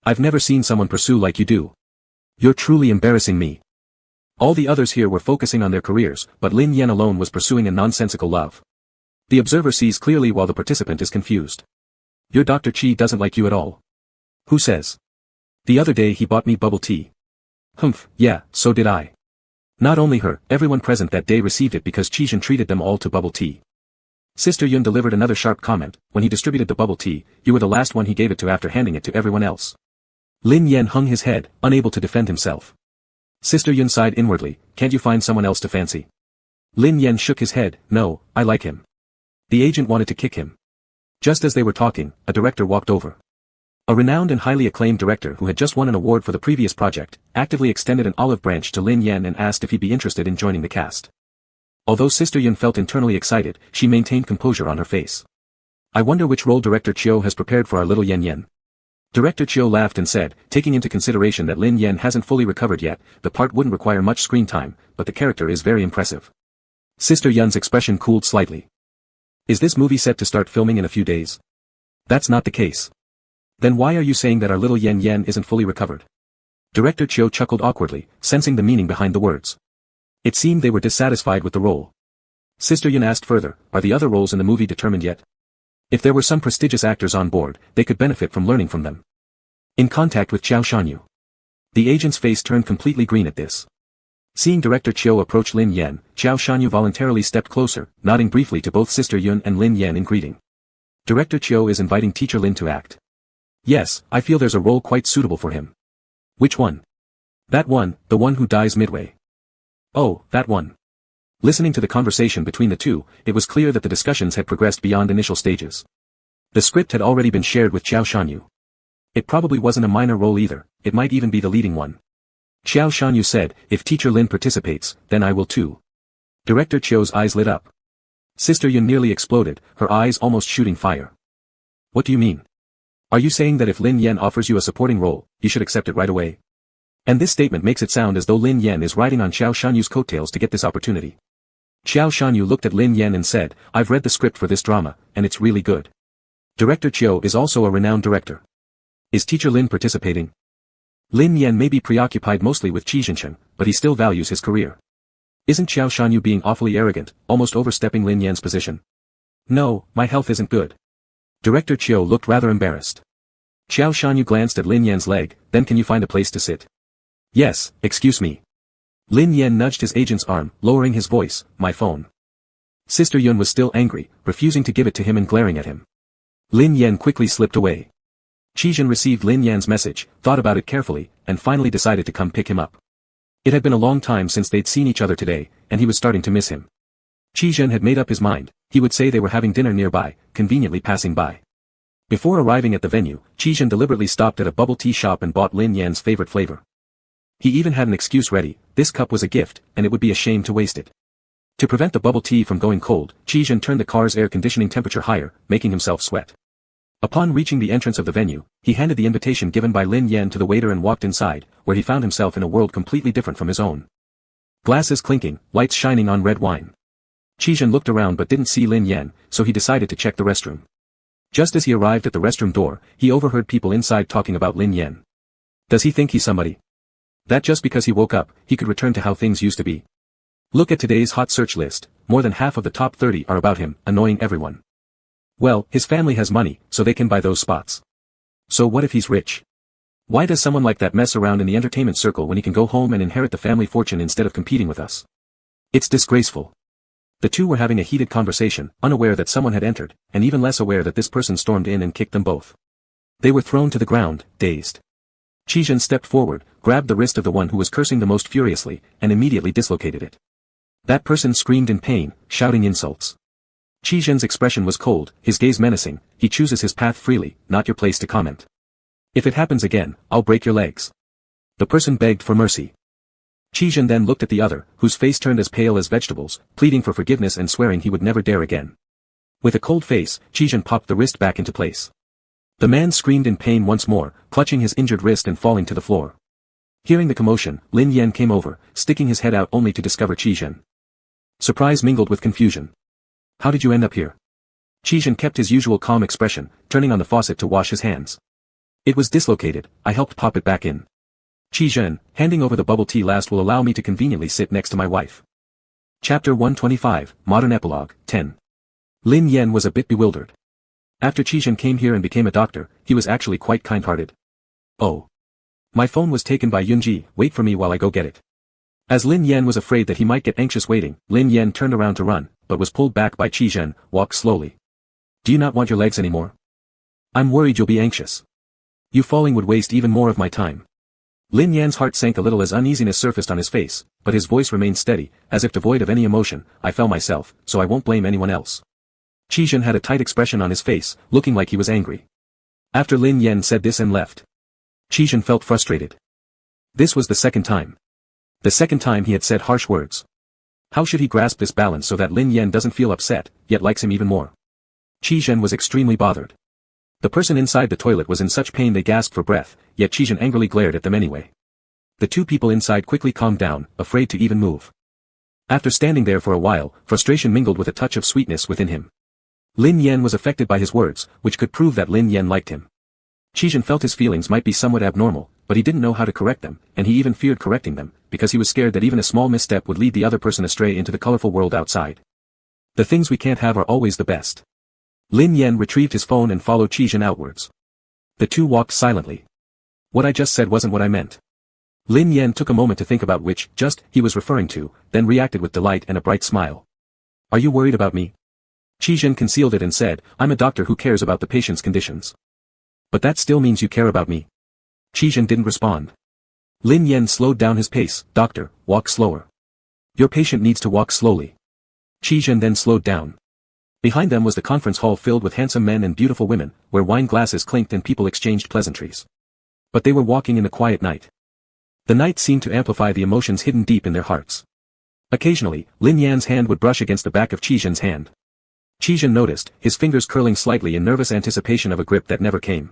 I've never seen someone pursue like you do. You're truly embarrassing me. All the others here were focusing on their careers, but Lin Yan alone was pursuing a nonsensical love. The observer sees clearly while the participant is confused. Your Dr. Chi doesn't like you at all. Who says? The other day he bought me bubble tea. Humph, yeah, so did I. Not only her, everyone present that day received it because Qizhen treated them all to bubble tea. Sister Yun delivered another sharp comment, when he distributed the bubble tea, you were the last one he gave it to after handing it to everyone else. Lin Yan hung his head, unable to defend himself. Sister Yun sighed inwardly, can't you find someone else to fancy? Lin Yan shook his head, no, I like him. The agent wanted to kick him. Just as they were talking, a director walked over. A renowned and highly acclaimed director who had just won an award for the previous project, actively extended an olive branch to Lin Yan and asked if he'd be interested in joining the cast. Although Sister Yun felt internally excited, she maintained composure on her face. I wonder which role Director Chiu has prepared for our little Yan Yan. Director Chiu laughed and said, taking into consideration that Lin Yan hasn't fully recovered yet, the part wouldn't require much screen time, but the character is very impressive. Sister Yun's expression cooled slightly. Is this movie set to start filming in a few days? That's not the case. Then why are you saying that our little Yan Yan isn't fully recovered? Director Chiu chuckled awkwardly, sensing the meaning behind the words. It seemed they were dissatisfied with the role. Sister Yun asked further, are the other roles in the movie determined yet? If there were some prestigious actors on board, they could benefit from learning from them. In contact with Xiao Shanyu. The agent's face turned completely green at this. Seeing Director Chiu approach Lin Yan, Xiao Shanyu voluntarily stepped closer, nodding briefly to both Sister Yun and Lin Yan in greeting. Director Chiu is inviting Teacher Lin to act. Yes, I feel there's a role quite suitable for him. Which one? That one, the one who dies midway. Oh, that one. Listening to the conversation between the two, it was clear that the discussions had progressed beyond initial stages. The script had already been shared with Xiao Shanyu. It probably wasn't a minor role either, it might even be the leading one. Xiao Shanyu said, if Teacher Lin participates, then I will too. Director Chiu's eyes lit up. Sister Yun nearly exploded, her eyes almost shooting fire. What do you mean? Are you saying that if Lin Yan offers you a supporting role, you should accept it right away? And this statement makes it sound as though Lin Yan is riding on Xiao Shanyu's coattails to get this opportunity. Xiao Shanyu looked at Lin Yan and said, I've read the script for this drama, and it's really good. Director Chiu is also a renowned director. Is Teacher Lin participating? Lin Yan may be preoccupied mostly with Qi Jinshen, but he still values his career. Isn't Xiao Shanyu being awfully arrogant, almost overstepping Lin Yan's position? No, my health isn't good. Director Chiu looked rather embarrassed. Xiao Shanyu glanced at Lin Yan's leg, then can you find a place to sit? Yes, excuse me. Lin Yan nudged his agent's arm, lowering his voice, my phone. Sister Yun was still angry, refusing to give it to him and glaring at him. Lin Yan quickly slipped away. Qi Jin received Lin Yan's message, thought about it carefully, and finally decided to come pick him up. It had been a long time since they'd seen each other today, and he was starting to miss him. Qi Jin had made up his mind, he would say they were having dinner nearby, conveniently passing by. Before arriving at the venue, Qi Jin deliberately stopped at a bubble tea shop and bought Lin Yan's favorite flavor. He even had an excuse ready, this cup was a gift, and it would be a shame to waste it. To prevent the bubble tea from going cold, Qi Jin turned the car's air conditioning temperature higher, making himself sweat. Upon reaching the entrance of the venue, he handed the invitation given by Lin Yan to the waiter and walked inside, where he found himself in a world completely different from his own. Glasses clinking, lights shining on red wine. Qi Jin looked around but didn't see Lin Yan, so he decided to check the restroom. Just as he arrived at the restroom door, he overheard people inside talking about Lin Yan. Does he think he's somebody? That just because he woke up, he could return to how things used to be. Look at today's hot search list, more than half of the top 30 are about him, annoying everyone. Well, his family has money, so they can buy those spots. So what if he's rich? Why does someone like that mess around in the entertainment circle when he can go home and inherit the family fortune instead of competing with us? It's disgraceful. The two were having a heated conversation, unaware that someone had entered, and even less aware that this person stormed in and kicked them both. They were thrown to the ground, dazed. Qi Jin stepped forward, grabbed the wrist of the one who was cursing the most furiously, and immediately dislocated it. That person screamed in pain, shouting insults. Qi Jin's expression was cold, his gaze menacing, he chooses his path freely, not your place to comment. If it happens again, I'll break your legs. The person begged for mercy. Qi Jin then looked at the other, whose face turned as pale as vegetables, pleading for forgiveness and swearing he would never dare again. With a cold face, Qi Jin popped the wrist back into place. The man screamed in pain once more, clutching his injured wrist and falling to the floor. Hearing the commotion, Lin Yan came over, sticking his head out only to discover Qi Jin. Surprise mingled with confusion. How did you end up here? Qi Jin kept his usual calm expression, turning on the faucet to wash his hands. It was dislocated, I helped pop it back in. Qi Jin, handing over the bubble tea last will allow me to conveniently sit next to my wife. Chapter 125, Modern Epilogue, 10. Lin Yan was a bit bewildered. After Qi Jin came here and became a doctor, he was actually quite kind-hearted. Oh. My phone was taken by Yunji, wait for me while I go get it. As Lin Yan was afraid that he might get anxious waiting, Lin Yan turned around to run, but was pulled back by Qi Jin, walk slowly. Do you not want your legs anymore? I'm worried you'll be anxious. You falling would waste even more of my time. Lin Yan's heart sank a little as uneasiness surfaced on his face, but his voice remained steady, as if devoid of any emotion, I fell myself, so I won't blame anyone else. Qi Jin had a tight expression on his face, looking like he was angry. After Lin Yan said this and left, Qi Jin felt frustrated. This was the second time. The second time he had said harsh words. How should he grasp this balance so that Lin Yan doesn't feel upset, yet likes him even more? Qi Jin was extremely bothered. The person inside the toilet was in such pain they gasped for breath, yet Qi Jin angrily glared at them anyway. The two people inside quickly calmed down, afraid to even move. After standing there for a while, frustration mingled with a touch of sweetness within him. Lin Yan was affected by his words, which could prove that Lin Yan liked him. Qi Jin felt his feelings might be somewhat abnormal, but he didn't know how to correct them, and he even feared correcting them, because he was scared that even a small misstep would lead the other person astray into the colorful world outside. The things we can't have are always the best. Lin Yan retrieved his phone and followed Qijin outwards. The two walked silently. What I just said wasn't what I meant. Lin Yan took a moment to think about which he was referring to, then reacted with delight and a bright smile. Are you worried about me? Qijin concealed it and said, I'm a doctor who cares about the patient's conditions. But that still means you care about me. Qijin didn't respond. Lin Yan slowed down his pace. Doctor, walk slower. Your patient needs to walk slowly. Qijin then slowed down. Behind them was the conference hall filled with handsome men and beautiful women, where wine glasses clinked and people exchanged pleasantries. But they were walking in the quiet night. The night seemed to amplify the emotions hidden deep in their hearts. Occasionally, Lin Yan's hand would brush against the back of Qijin's hand. Qijin noticed, his fingers curling slightly in nervous anticipation of a grip that never came.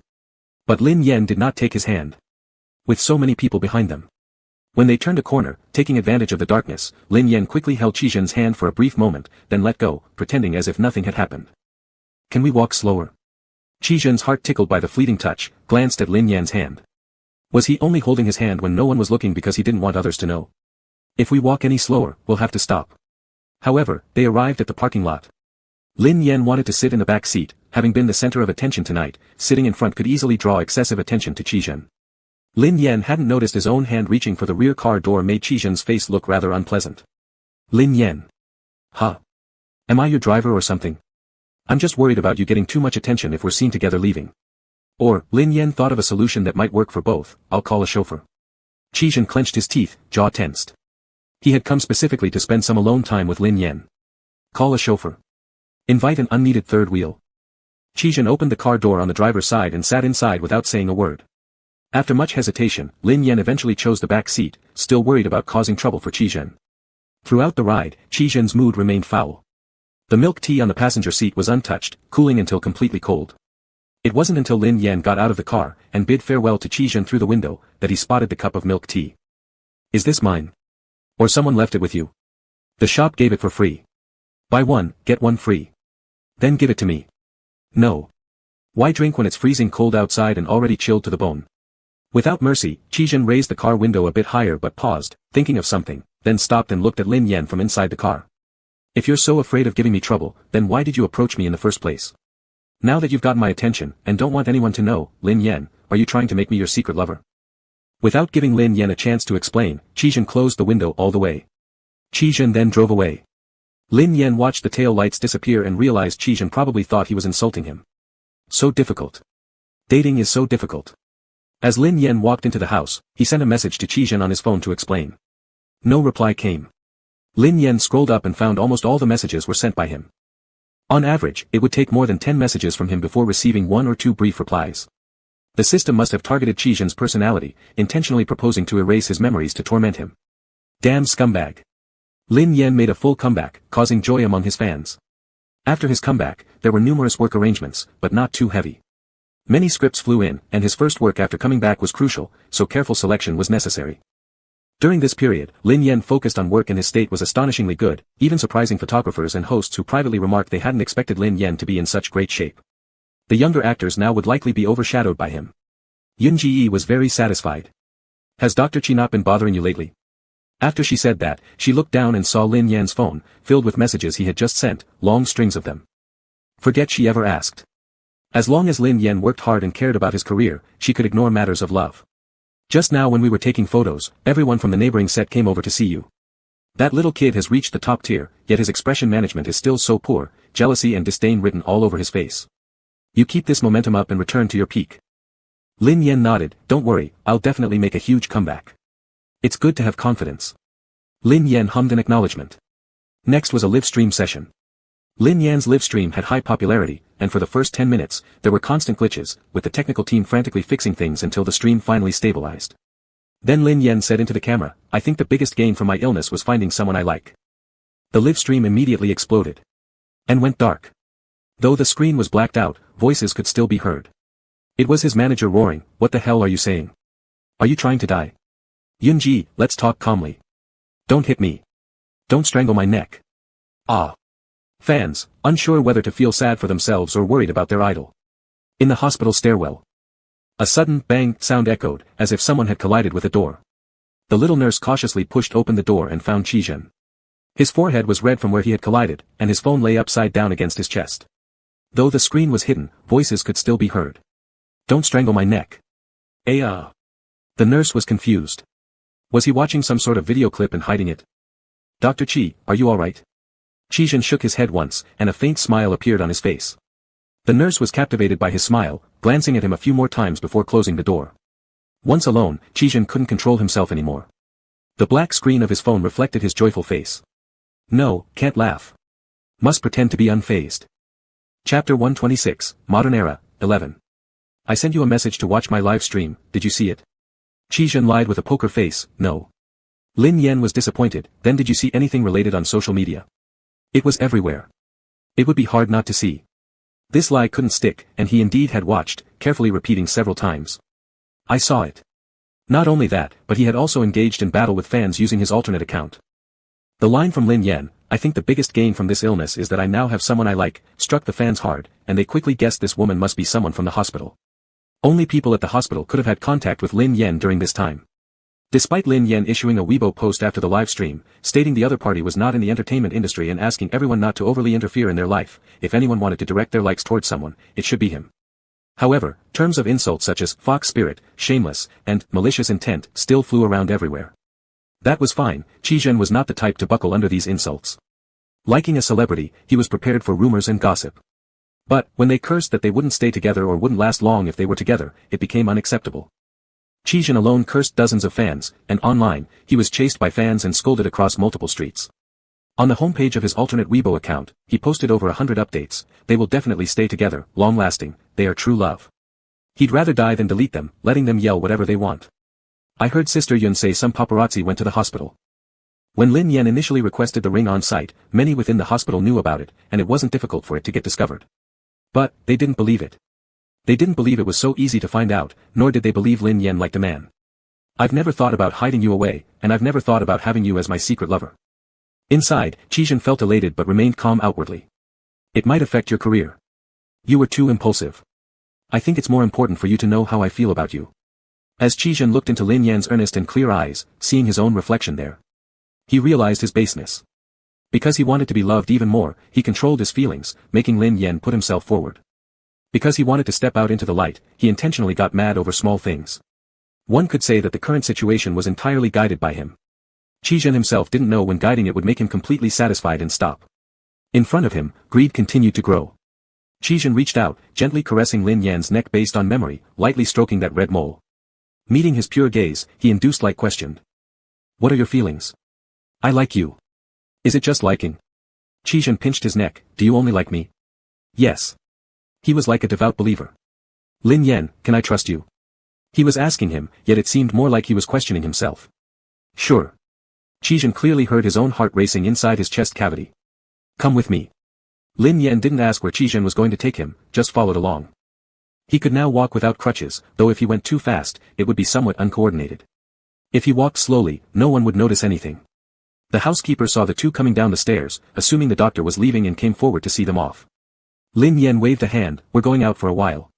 But Lin Yan did not take his hand. With so many people behind them. When they turned a corner, taking advantage of the darkness, Lin Yan quickly held Qijin's hand for a brief moment, then let go, pretending as if nothing had happened. Can we walk slower? Qijin's heart tickled by the fleeting touch, glanced at Lin Yan's hand. Was he only holding his hand when no one was looking because he didn't want others to know? If we walk any slower, we'll have to stop. However, they arrived at the parking lot. Lin Yan wanted to sit in the back seat, having been the center of attention tonight, sitting in front could easily draw excessive attention to Qijin. Lin Yan hadn't noticed his own hand reaching for the rear car door made Qijin's face look rather unpleasant. Lin Yan. Huh? Am I your driver or something? I'm just worried about you getting too much attention if we're seen together leaving. Or, Lin Yan thought of a solution that might work for both, I'll call a chauffeur. Qijin clenched his teeth, jaw tensed. He had come specifically to spend some alone time with Lin Yan. Call a chauffeur. Invite an unneeded third wheel. Qijin opened the car door on the driver's side and sat inside without saying a word. After much hesitation, Lin Yan eventually chose the back seat, still worried about causing trouble for Qijin. Throughout the ride, Qijin's mood remained foul. The milk tea on the passenger seat was untouched, cooling until completely cold. It wasn't until Lin Yan got out of the car, and bid farewell to Qijin through the window, that he spotted the cup of milk tea. Is this mine? Or someone left it with you? The shop gave it for free. Buy one, get one free. Then give it to me. No. Why drink when it's freezing cold outside and already chilled to the bone? Without mercy, Qijin raised the car window a bit higher but paused, thinking of something, then stopped and looked at Lin Yan from inside the car. If you're so afraid of giving me trouble, then why did you approach me in the first place? Now that you've got my attention, and don't want anyone to know, Lin Yan, are you trying to make me your secret lover? Without giving Lin Yan a chance to explain, Qijin closed the window all the way. Qijin then drove away. Lin Yan watched the tail lights disappear and realized Qijin probably thought he was insulting him. So difficult. Dating is so difficult. As Lin Yan walked into the house, he sent a message to Qijin on his phone to explain. No reply came. Lin Yan scrolled up and found almost all the messages were sent by him. On average, it would take more than 10 messages from him before receiving 1 or 2 brief replies. The system must have targeted Qijin's personality, intentionally proposing to erase his memories to torment him. Damn scumbag. Lin Yan made a full comeback, causing joy among his fans. After his comeback, there were numerous work arrangements, but not too heavy. Many scripts flew in, and his first work after coming back was crucial, so careful selection was necessary. During this period, Lin Yan focused on work and his state was astonishingly good, even surprising photographers and hosts who privately remarked they hadn't expected Lin Yan to be in such great shape. The younger actors now would likely be overshadowed by him. Yun Ji was very satisfied. Has Dr. Chi not been bothering you lately? After she said that, she looked down and saw Lin Yan's phone, filled with messages he had just sent, long strings of them. Forget she ever asked. As long as Lin Yan worked hard and cared about his career, she could ignore matters of love. Just now when we were taking photos, everyone from the neighboring set came over to see you. That little kid has reached the top tier, yet his expression management is still so poor, jealousy and disdain written all over his face. You keep this momentum up and return to your peak. Lin Yan nodded, don't worry, I'll definitely make a huge comeback. It's good to have confidence. Lin Yan hummed an acknowledgement. Next was a live stream session. Lin Yan's live stream had high popularity, and for the first 10 minutes, there were constant glitches, with the technical team frantically fixing things until the stream finally stabilized. Then Lin Yan said into the camera, I think the biggest gain from my illness was finding someone I like. The live stream immediately exploded. And went dark. Though the screen was blacked out, voices could still be heard. It was his manager roaring, what the hell are you saying? Are you trying to die? Yun Ji, let's talk calmly. Don't hit me. Don't strangle my neck. Ah. Fans, unsure whether to feel sad for themselves or worried about their idol. In the hospital stairwell. A sudden bang sound echoed, as if someone had collided with a door. The little nurse cautiously pushed open the door and found Qi. His forehead was red from where he had collided, and his phone lay upside down against his chest. Though the screen was hidden, voices could still be heard. "Don't strangle my neck." The nurse was confused. Was he watching some sort of video clip and hiding it? "Dr. Qi, are you alright?" Qi shook his head once, and a faint smile appeared on his face. The nurse was captivated by his smile, glancing at him a few more times before closing the door. Once alone, Qi couldn't control himself anymore. The black screen of his phone reflected his joyful face. No, can't laugh. Must pretend to be unfazed. Chapter 126, Modern Era, 11. I sent you a message to watch my live stream, did you see it? Qi lied with a poker face, no. Lin Yan was disappointed, then did you see anything related on social media? It was everywhere. It would be hard not to see. This lie couldn't stick, and he indeed had watched, carefully repeating several times. I saw it. Not only that, but he had also engaged in battle with fans using his alternate account. The line from Lin Yan, "I think the biggest gain from this illness is that I now have someone I like," struck the fans hard, and they quickly guessed this woman must be someone from the hospital. Only people at the hospital could have had contact with Lin Yan during this time. Despite Lin Yan issuing a Weibo post after the live stream, stating the other party was not in the entertainment industry and asking everyone not to overly interfere in their life, if anyone wanted to direct their likes towards someone, it should be him. However, terms of insult such as fox spirit, shameless, and malicious intent still flew around everywhere. That was fine, Qi was not the type to buckle under these insults. Liking a celebrity, he was prepared for rumors and gossip. But, when they cursed that they wouldn't stay together or wouldn't last long if they were together, it became unacceptable. Qi alone cursed dozens of fans, and online, he was chased by fans and scolded across multiple streets. On the homepage of his alternate Weibo account, he posted over 100 updates, "They will definitely stay together, long-lasting, they are true love." He'd rather die than delete them, letting them yell whatever they want. I heard Sister Yun say some paparazzi went to the hospital. When Lin Yan initially requested the ring on site, many within the hospital knew about it, and it wasn't difficult for it to get discovered. But, they didn't believe it. They didn't believe it was so easy to find out, nor did they believe Lin Yan liked a man. "I've never thought about hiding you away, and I've never thought about having you as my secret lover." Inside, Qi felt elated but remained calm outwardly. "It might affect your career. You were too impulsive. I think it's more important for you to know how I feel about you." As Qi looked into Lin Yan's earnest and clear eyes, seeing his own reflection there, he realized his baseness. Because he wanted to be loved even more, he controlled his feelings, making Lin Yan put himself forward. Because he wanted to step out into the light, he intentionally got mad over small things. One could say that the current situation was entirely guided by him. Qi himself didn't know when guiding it would make him completely satisfied and stop. In front of him, greed continued to grow. Qi reached out, gently caressing Lin Yan's neck based on memory, lightly stroking that red mole. Meeting his pure gaze, he induced-like questioned. "What are your feelings? I like you. Is it just liking?" Qi pinched his neck, "Do you only like me?" "Yes." He was like a devout believer. "Lin Yan, can I trust you?" He was asking him, yet it seemed more like he was questioning himself. "Sure." Qi clearly heard his own heart racing inside his chest cavity. "Come with me." Lin Yan didn't ask where Qi was going to take him, just followed along. He could now walk without crutches, though if he went too fast, it would be somewhat uncoordinated. If he walked slowly, no one would notice anything. The housekeeper saw the two coming down the stairs, assuming the doctor was leaving and came forward to see them off. Lin Yan waved a hand, "We're going out for a while."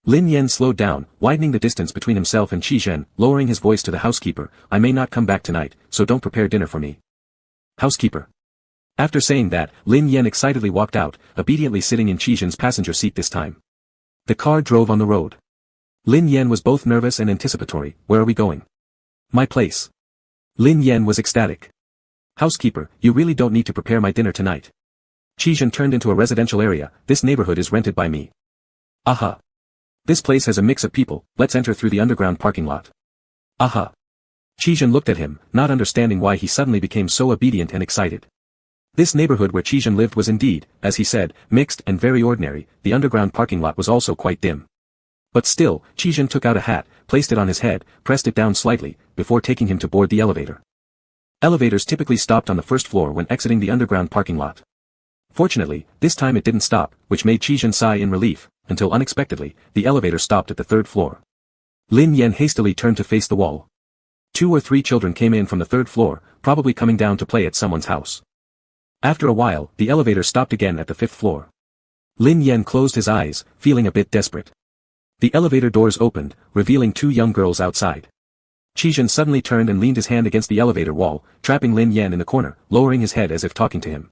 Lin Yan slowed down, widening the distance between himself and Qi, lowering his voice to the housekeeper, "I may not come back tonight, so don't prepare dinner for me." "Housekeeper." After saying that, Lin Yan excitedly walked out, obediently sitting in Qi's passenger seat this time. The car drove on the road. Lin Yan was both nervous and anticipatory. "Where are we going?" "My place." Lin Yan was ecstatic. "Housekeeper, you really don't need to prepare my dinner tonight." Qi turned into a residential area, "This neighborhood is rented by me." "Aha. This place has a mix of people, let's enter through the underground parking lot." "Aha." Qi looked at him, not understanding why he suddenly became so obedient and excited. This neighborhood where Qi lived was indeed, as he said, mixed and very ordinary. The underground parking lot was also quite dim. But still, Qi took out a hat, placed it on his head, pressed it down slightly, before taking him to board the elevator. Elevators typically stopped on the first floor when exiting the underground parking lot. Fortunately, this time it didn't stop, which made Qi sigh in relief, until unexpectedly, the elevator stopped at the third floor. Lin Yan hastily turned to face the wall. 2 or 3 children came in from the third floor, probably coming down to play at someone's house. After a while, the elevator stopped again at the 5th floor. Lin Yan closed his eyes, feeling a bit desperate. The elevator doors opened, revealing two young girls outside. Qizhen suddenly turned and leaned his hand against the elevator wall, trapping Lin Yan in the corner, lowering his head as if talking to him.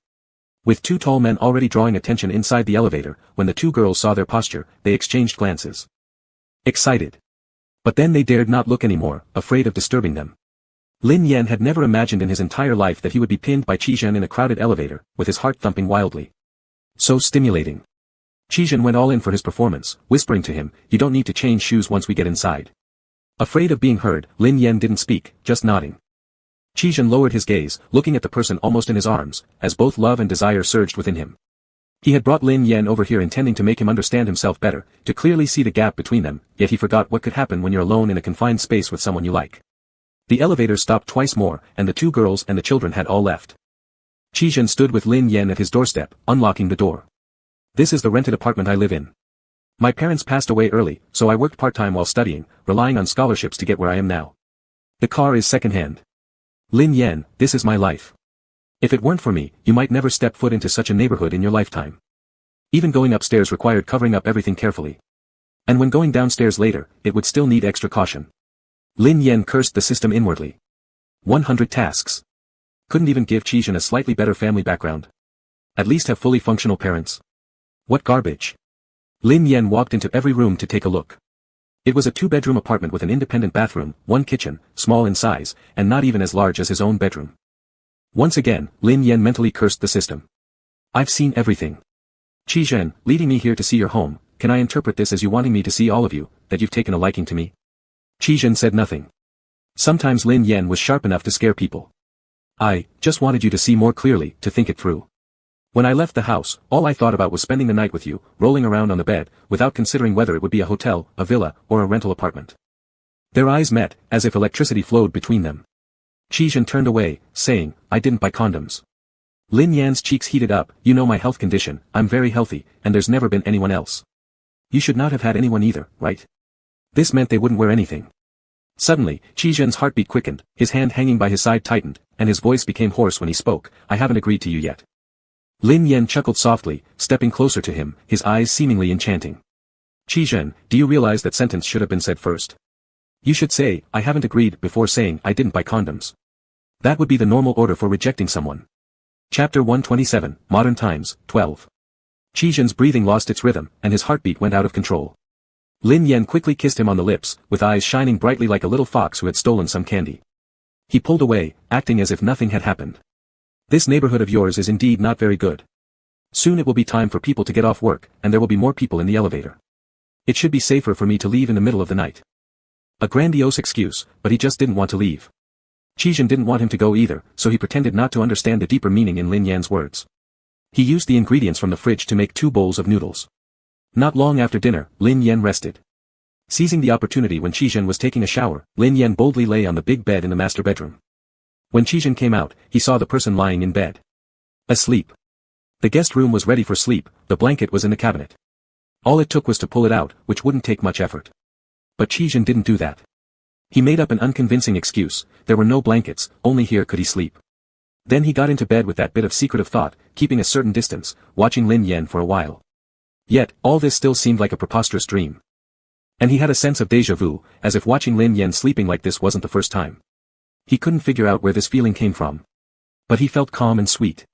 With two tall men already drawing attention inside the elevator, when the two girls saw their posture, they exchanged glances. Excited. But then they dared not look anymore, afraid of disturbing them. Lin Yan had never imagined in his entire life that he would be pinned by Qizhen in a crowded elevator, with his heart thumping wildly. So stimulating. Qizhen went all in for his performance, whispering to him, "You don't need to change shoes once we get inside." Afraid of being heard, Lin Yan didn't speak, just nodding. Qizhen lowered his gaze, looking at the person almost in his arms, as both love and desire surged within him. He had brought Lin Yan over here intending to make him understand himself better, to clearly see the gap between them, yet he forgot what could happen when you're alone in a confined space with someone you like. The elevator stopped twice more, and the two girls and the children had all left. Qizhen stood with Lin Yan at his doorstep, unlocking the door. "This is the rented apartment I live in. My parents passed away early, so I worked part-time while studying, relying on scholarships to get where I am now. The car is second-hand. Lin Yan, this is my life. If it weren't for me, you might never step foot into such a neighborhood in your lifetime. Even going upstairs required covering up everything carefully. And when going downstairs later, it would still need extra caution." Lin Yan cursed the system inwardly. 100 tasks. Couldn't even give Qizhen a slightly better family background. At least have fully functional parents. What garbage. Lin Yan walked into every room to take a look. It was a two-bedroom apartment with an independent bathroom, one kitchen, small in size, and not even as large as his own bedroom. Once again, Lin Yan mentally cursed the system. "I've seen everything. Qizhen, leading me here to see your home, can I interpret this as you wanting me to see all of you, that you've taken a liking to me?" Qizhen said nothing. Sometimes Lin Yan was sharp enough to scare people. "I just wanted you to see more clearly, to think it through. When I left the house, all I thought about was spending the night with you, rolling around on the bed, without considering whether it would be a hotel, a villa, or a rental apartment." Their eyes met, as if electricity flowed between them. Qizhen turned away, saying, "I didn't buy condoms." Lin Yan's cheeks heated up. "You know my health condition, I'm very healthy, and there's never been anyone else. You should not have had anyone either, right?" This meant they wouldn't wear anything. Suddenly, Qizhen's heartbeat quickened, his hand hanging by his side tightened, and his voice became hoarse when he spoke. "I haven't agreed to you yet." Lin Yan chuckled softly, stepping closer to him, his eyes seemingly enchanting. "Qizhen, do you realize that sentence should have been said first? You should say, 'I haven't agreed,' before saying, 'I didn't buy condoms.' That would be the normal order for rejecting someone." Chapter 127, Modern Times, 12. Qizhen's breathing lost its rhythm, and his heartbeat went out of control. Lin Yan quickly kissed him on the lips, with eyes shining brightly like a little fox who had stolen some candy. He pulled away, acting as if nothing had happened. "This neighborhood of yours is indeed not very good. Soon it will be time for people to get off work, and there will be more people in the elevator. It should be safer for me to leave in the middle of the night." A grandiose excuse, but he just didn't want to leave. Qizhen didn't want him to go either, so he pretended not to understand the deeper meaning in Lin Yan's words. He used the ingredients from the fridge to make 2 bowls of noodles. Not long after dinner, Lin Yan rested. Seizing the opportunity when Qizhen was taking a shower, Lin Yan boldly lay on the big bed in the master bedroom. When Qizhen came out, he saw the person lying in bed. Asleep. The guest room was ready for sleep, the blanket was in the cabinet. All it took was to pull it out, which wouldn't take much effort. But Qizhen didn't do that. He made up an unconvincing excuse, there were no blankets, only here could he sleep. Then he got into bed with that bit of secretive thought, keeping a certain distance, watching Lin Yan for a while. Yet, all this still seemed like a preposterous dream. And he had a sense of déjà vu, as if watching Lin Yan sleeping like this wasn't the first time. He couldn't figure out where this feeling came from. But he felt calm and sweet.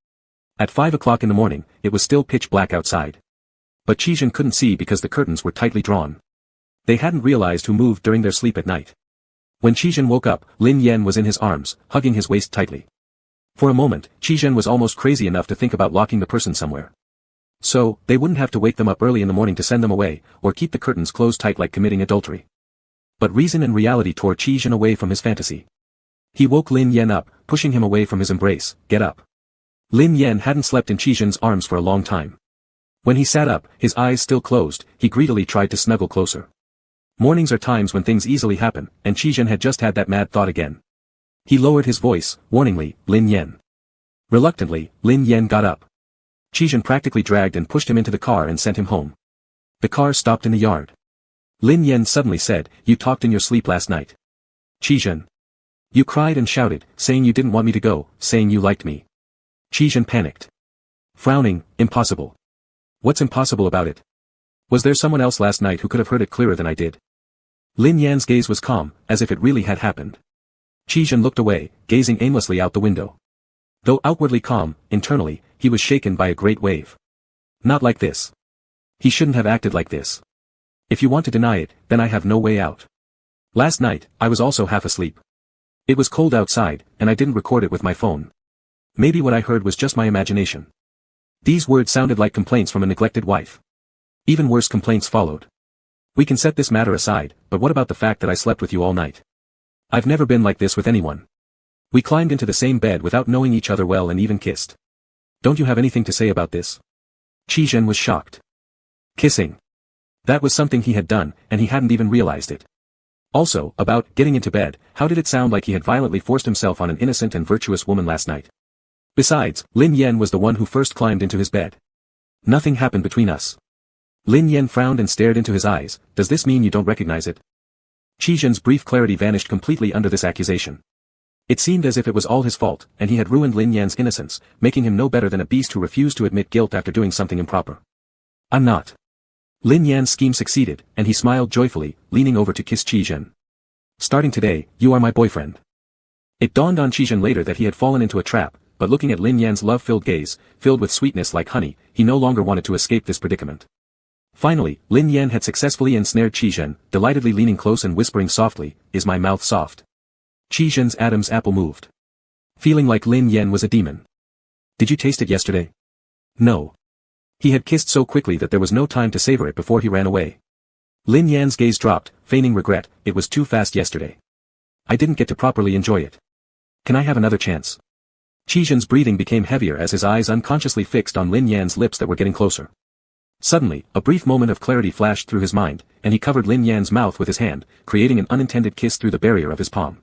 At 5 o'clock in the morning, it was still pitch black outside. But Qizhen couldn't see because the curtains were tightly drawn. They hadn't realized who moved during their sleep at night. When Qizhen woke up, Lin Yan was in his arms, hugging his waist tightly. For a moment, Qizhen was almost crazy enough to think about locking the person somewhere. So, they wouldn't have to wake them up early in the morning to send them away, or keep the curtains closed tight like committing adultery. But reason and reality tore Qizhen away from his fantasy. He woke Lin Yan up, pushing him away from his embrace. "Get up." Lin Yan hadn't slept in Qizhen's arms for a long time. When he sat up, his eyes still closed, he greedily tried to snuggle closer. Mornings are times when things easily happen, and Qizhen had just had that mad thought again. He lowered his voice, warningly, "Lin Yan." Reluctantly, Lin Yan got up. Qizhen practically dragged and pushed him into the car and sent him home. The car stopped in the yard. Lin Yan suddenly said, "You talked in your sleep last night." "Qizhen." "You cried and shouted, saying you didn't want me to go, saying you liked me." Qizhen panicked. Frowning, "Impossible. What's impossible about it?" Was there someone else last night who could have heard it clearer than I did? Lin Yan's gaze was calm, as if it really had happened. Qi looked away, gazing aimlessly out the window. Though outwardly calm, internally, he was shaken by a great wave. Not like this. He shouldn't have acted like this. If you want to deny it, then I have no way out. Last night, I was also half asleep. It was cold outside, and I didn't record it with my phone. Maybe what I heard was just my imagination. These words sounded like complaints from a neglected wife. Even worse complaints followed. We can set this matter aside, but what about the fact that I slept with you all night? I've never been like this with anyone. We climbed into the same bed without knowing each other well and even kissed. Don't you have anything to say about this? Qi was shocked. Kissing. That was something he had done, and he hadn't even realized it. Also, about getting into bed, how did it sound like he had violently forced himself on an innocent and virtuous woman last night? Besides, Lin Yan was the one who first climbed into his bed. Nothing happened between us. Lin Yan frowned and stared into his eyes. Does this mean you don't recognize it? Qi brief clarity vanished completely under this accusation. It seemed as if it was all his fault, and he had ruined Lin Yan's innocence, making him no better than a beast who refused to admit guilt after doing something improper. I'm not. Lin Yan's scheme succeeded, and he smiled joyfully, leaning over to kiss Qi. Starting today, you are my boyfriend. It dawned on Qi later that he had fallen into a trap, but looking at Lin Yan's love-filled gaze, filled with sweetness like honey, he no longer wanted to escape this predicament. Finally, Lin Yan had successfully ensnared Qi, delightedly leaning close and whispering softly, "Is my mouth soft?" Qi Adam's apple moved. Feeling like Lin Yan was a demon. Did you taste it yesterday? No. He had kissed so quickly that there was no time to savor it before he ran away. Lin Yan's gaze dropped, feigning regret. It was too fast yesterday. I didn't get to properly enjoy it. Can I have another chance? Qi breathing became heavier as his eyes unconsciously fixed on Lin Yan's lips that were getting closer. Suddenly, a brief moment of clarity flashed through his mind, and he covered Lin Yan's mouth with his hand, creating an unintended kiss through the barrier of his palm.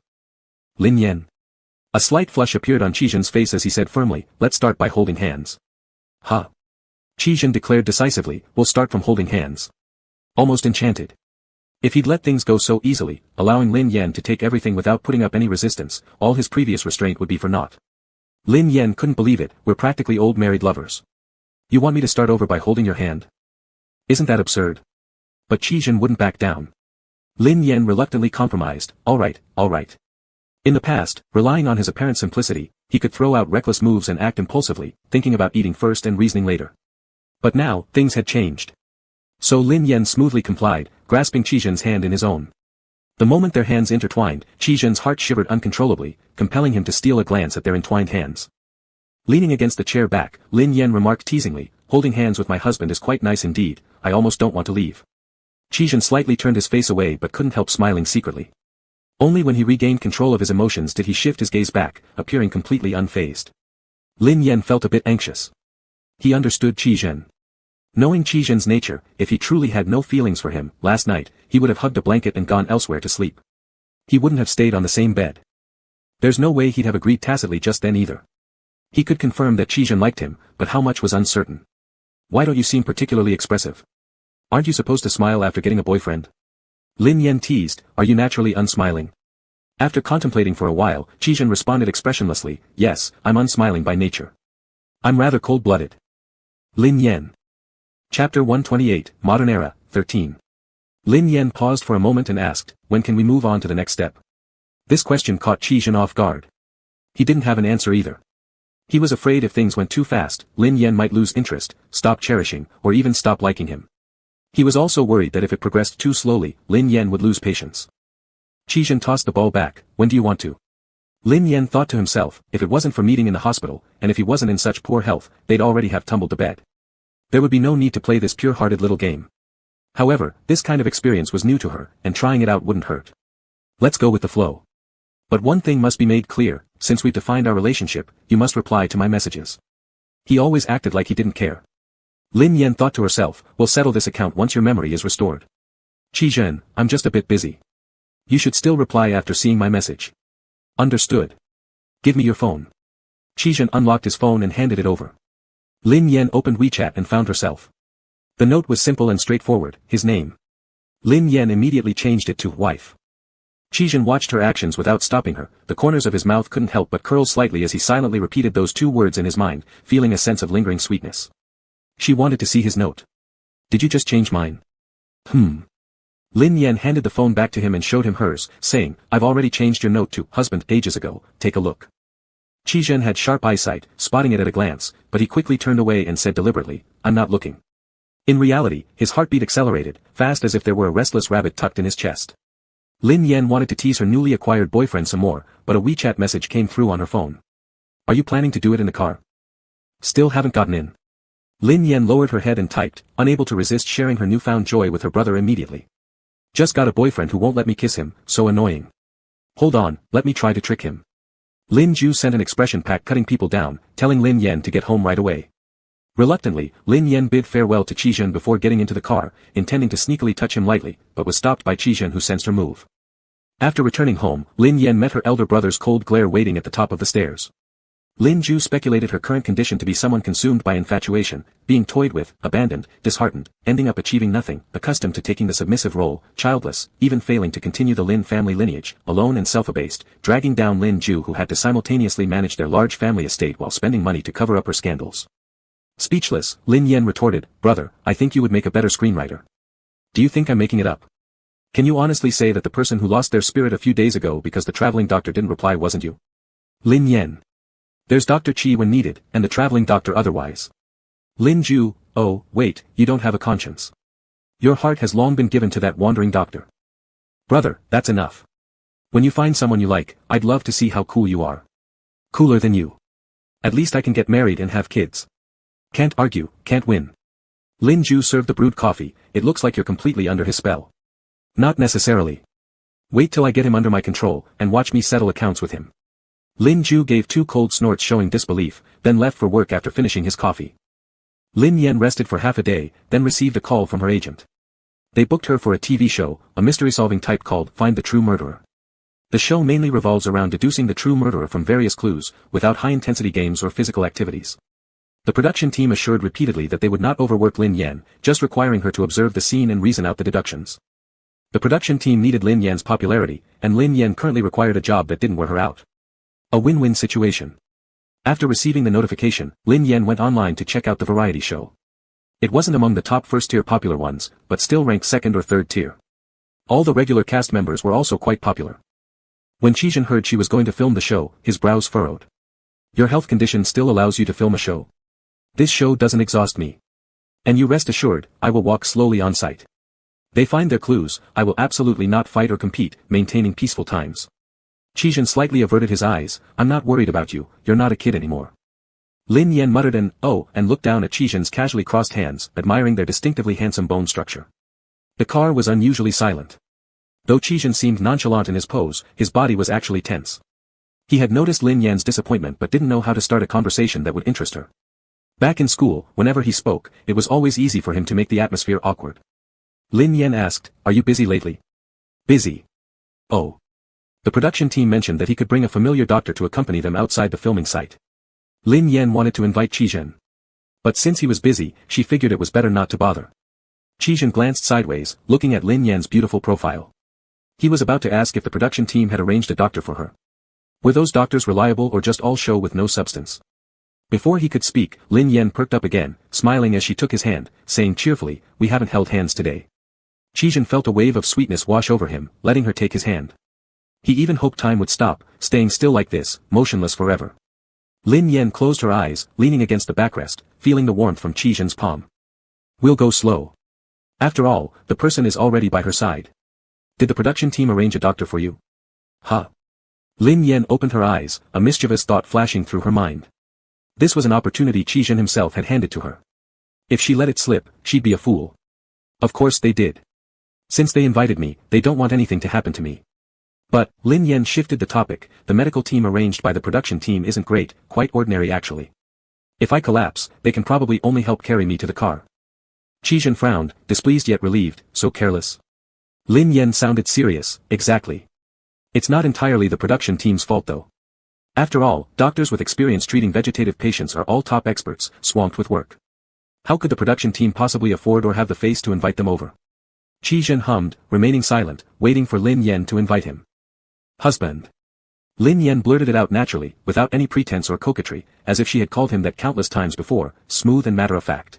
Lin Yan. A slight flush appeared on Qi face as he said firmly, "Let's start by holding hands." Huh. Qi declared decisively, "We'll start from holding hands." Almost enchanted. If he'd let things go so easily, allowing Lin Yan to take everything without putting up any resistance, all his previous restraint would be for naught. Lin Yan couldn't believe it. We're practically old married lovers. You want me to start over by holding your hand? Isn't that absurd? But Qi wouldn't back down. Lin Yan reluctantly compromised. All right. In the past, relying on his apparent simplicity, he could throw out reckless moves and act impulsively, thinking about eating first and reasoning later. But now, things had changed. So Lin Yan smoothly complied, grasping Qi hand in his own. The moment their hands intertwined, Qi heart shivered uncontrollably, compelling him to steal a glance at their entwined hands. Leaning against the chair back, Lin Yan remarked teasingly, "Holding hands with my husband is quite nice indeed, I almost don't want to leave." Qi slightly turned his face away but couldn't help smiling secretly. Only when he regained control of his emotions did he shift his gaze back, appearing completely unfazed. Lin Yan felt a bit anxious. He understood Qi. Knowing Qi nature, if he truly had no feelings for him, last night, he would have hugged a blanket and gone elsewhere to sleep. He wouldn't have stayed on the same bed. There's no way he'd have agreed tacitly just then either. He could confirm that Qi liked him, but how much was uncertain. Why don't you seem particularly expressive? Aren't you supposed to smile after getting a boyfriend? Lin Yan teased, are you naturally unsmiling? After contemplating for a while, Qi responded expressionlessly, yes, I'm unsmiling by nature. I'm rather cold-blooded. Lin Yan. Chapter 128, Modern Era, 13. Lin Yan paused for a moment and asked, when can we move on to the next step? This question caught Qi off guard. He didn't have an answer either. He was afraid if things went too fast, Lin Yan might lose interest, stop cherishing, or even stop liking him. He was also worried that if it progressed too slowly, Lin Yan would lose patience. Qi tossed the ball back, when do you want to? Lin Yan thought to himself, if it wasn't for meeting in the hospital, and if he wasn't in such poor health, they'd already have tumbled to bed. There would be no need to play this pure-hearted little game. However, this kind of experience was new to her, and trying it out wouldn't hurt. Let's go with the flow. But one thing must be made clear, since we've defined our relationship, you must reply to my messages. He always acted like he didn't care. Lin Yan thought to herself, we'll settle this account once your memory is restored. Qi, I'm just a bit busy. You should still reply after seeing my message. Understood. Give me your phone. Qi unlocked his phone and handed it over. Lin Yan opened WeChat and found herself. The note was simple and straightforward, his name. Lin Yan immediately changed it to wife. Qi watched her actions without stopping her, the corners of his mouth couldn't help but curl slightly as he silently repeated those two words in his mind, feeling a sense of lingering sweetness. She wanted to see his note. Did you just change mine? Lin Yan handed the phone back to him and showed him hers, saying, I've already changed your note to husband ages ago, take a look. Qi Zhen had sharp eyesight, spotting it at a glance, but he quickly turned away and said deliberately, I'm not looking. In reality, his heartbeat accelerated, fast as if there were a restless rabbit tucked in his chest. Lin Yan wanted to tease her newly acquired boyfriend some more, but a WeChat message came through on her phone. Are you planning to do it in the car? Still haven't gotten in. Lin Yan lowered her head and typed, unable to resist sharing her newfound joy with her brother immediately. Just got a boyfriend who won't let me kiss him, so annoying. Hold on, let me try to trick him. Lin Ju sent an expression pack cutting people down, telling Lin Yan to get home right away. Reluctantly, Lin Yan bid farewell to Qi Zhen before getting into the car, intending to sneakily touch him lightly, but was stopped by Qi Zhen who sensed her move. After returning home, Lin Yan met her elder brother's cold glare waiting at the top of the stairs. Lin Ju speculated her current condition to be someone consumed by infatuation, being toyed with, abandoned, disheartened, ending up achieving nothing, accustomed to taking the submissive role, childless, even failing to continue the Lin family lineage, alone and self-abased, dragging down Lin Ju who had to simultaneously manage their large family estate while spending money to cover up her scandals. Speechless, Lin Yan retorted, brother, I think you would make a better screenwriter. Do you think I'm making it up? Can you honestly say that the person who lost their spirit a few days ago because the traveling doctor didn't reply wasn't you? Lin Yan. There's Dr. Qi when needed, and the traveling doctor otherwise. Lin Ju, oh, wait, you don't have a conscience. Your heart has long been given to that wandering doctor. Brother, that's enough. When you find someone you like, I'd love to see how cool you are. Cooler than you. At least I can get married and have kids. Can't argue, can't win. Lin Ju served the brewed coffee, it looks like you're completely under his spell. Not necessarily. Wait till I get him under my control, and watch me settle accounts with him. Lin Ju gave 2 cold snorts showing disbelief, then left for work after finishing his coffee. Lin Yan rested for half a day, then received a call from her agent. They booked her for a TV show, a mystery-solving type called Find the True Murderer. The show mainly revolves around deducing the true murderer from various clues, without high-intensity games or physical activities. The production team assured repeatedly that they would not overwork Lin Yan, just requiring her to observe the scene and reason out the deductions. The production team needed Lin Yan's popularity, and Lin Yan currently required a job that didn't wear her out. A win-win situation. After receiving the notification, Lin Yan went online to check out the variety show. It wasn't among the top first-tier popular ones, but still ranked second or third tier. All the regular cast members were also quite popular. When Qi Zhen heard she was going to film the show, his brows furrowed. Your health condition still allows you to film a show. This show doesn't exhaust me. And you rest assured, I will walk slowly on site. They find their clues, I will absolutely not fight or compete, maintaining peaceful times. Qi Zhen slightly averted his eyes, I'm not worried about you, you're not a kid anymore. Lin Yan muttered an, oh, and looked down at Qi Zhen's casually crossed hands, admiring their distinctively handsome bone structure. The car was unusually silent. Though Qi Zhen seemed nonchalant in his pose, his body was actually tense. He had noticed Lin Yan's disappointment but didn't know how to start a conversation that would interest her. Back in school, whenever he spoke, it was always easy for him to make the atmosphere awkward. Lin Yan asked, are you busy lately? Busy. Oh. The production team mentioned that he could bring a familiar doctor to accompany them outside the filming site. Lin Yan wanted to invite Qi Zhen. But since he was busy, she figured it was better not to bother. Qi Zhen glanced sideways, looking at Lin Yan's beautiful profile. He was about to ask if the production team had arranged a doctor for her. Were those doctors reliable or just all show with no substance? Before he could speak, Lin Yan perked up again, smiling as she took his hand, saying cheerfully, we haven't held hands today. Qi Zhen felt a wave of sweetness wash over him, letting her take his hand. He even hoped time would stop, staying still like this, motionless forever. Lin Yan closed her eyes, leaning against the backrest, feeling the warmth from Qi Zhen's palm. We'll go slow. After all, the person is already by her side. Did the production team arrange a doctor for you? Huh. Lin Yan opened her eyes, a mischievous thought flashing through her mind. This was an opportunity Qi Zhen himself had handed to her. If she let it slip, she'd be a fool. Of course they did. Since they invited me, they don't want anything to happen to me. But, Lin Yan shifted the topic, the medical team arranged by the production team isn't great, quite ordinary actually. If I collapse, they can probably only help carry me to the car. Qi Zhen frowned, displeased yet relieved, so careless. Lin Yan sounded serious, exactly. It's not entirely the production team's fault though. After all, doctors with experience treating vegetative patients are all top experts, swamped with work. How could the production team possibly afford or have the face to invite them over? Qi Zhen hummed, remaining silent, waiting for Lin Yan to invite him. Husband. Lin Yan blurted it out naturally, without any pretense or coquetry, as if she had called him that countless times before, smooth and matter-of-fact.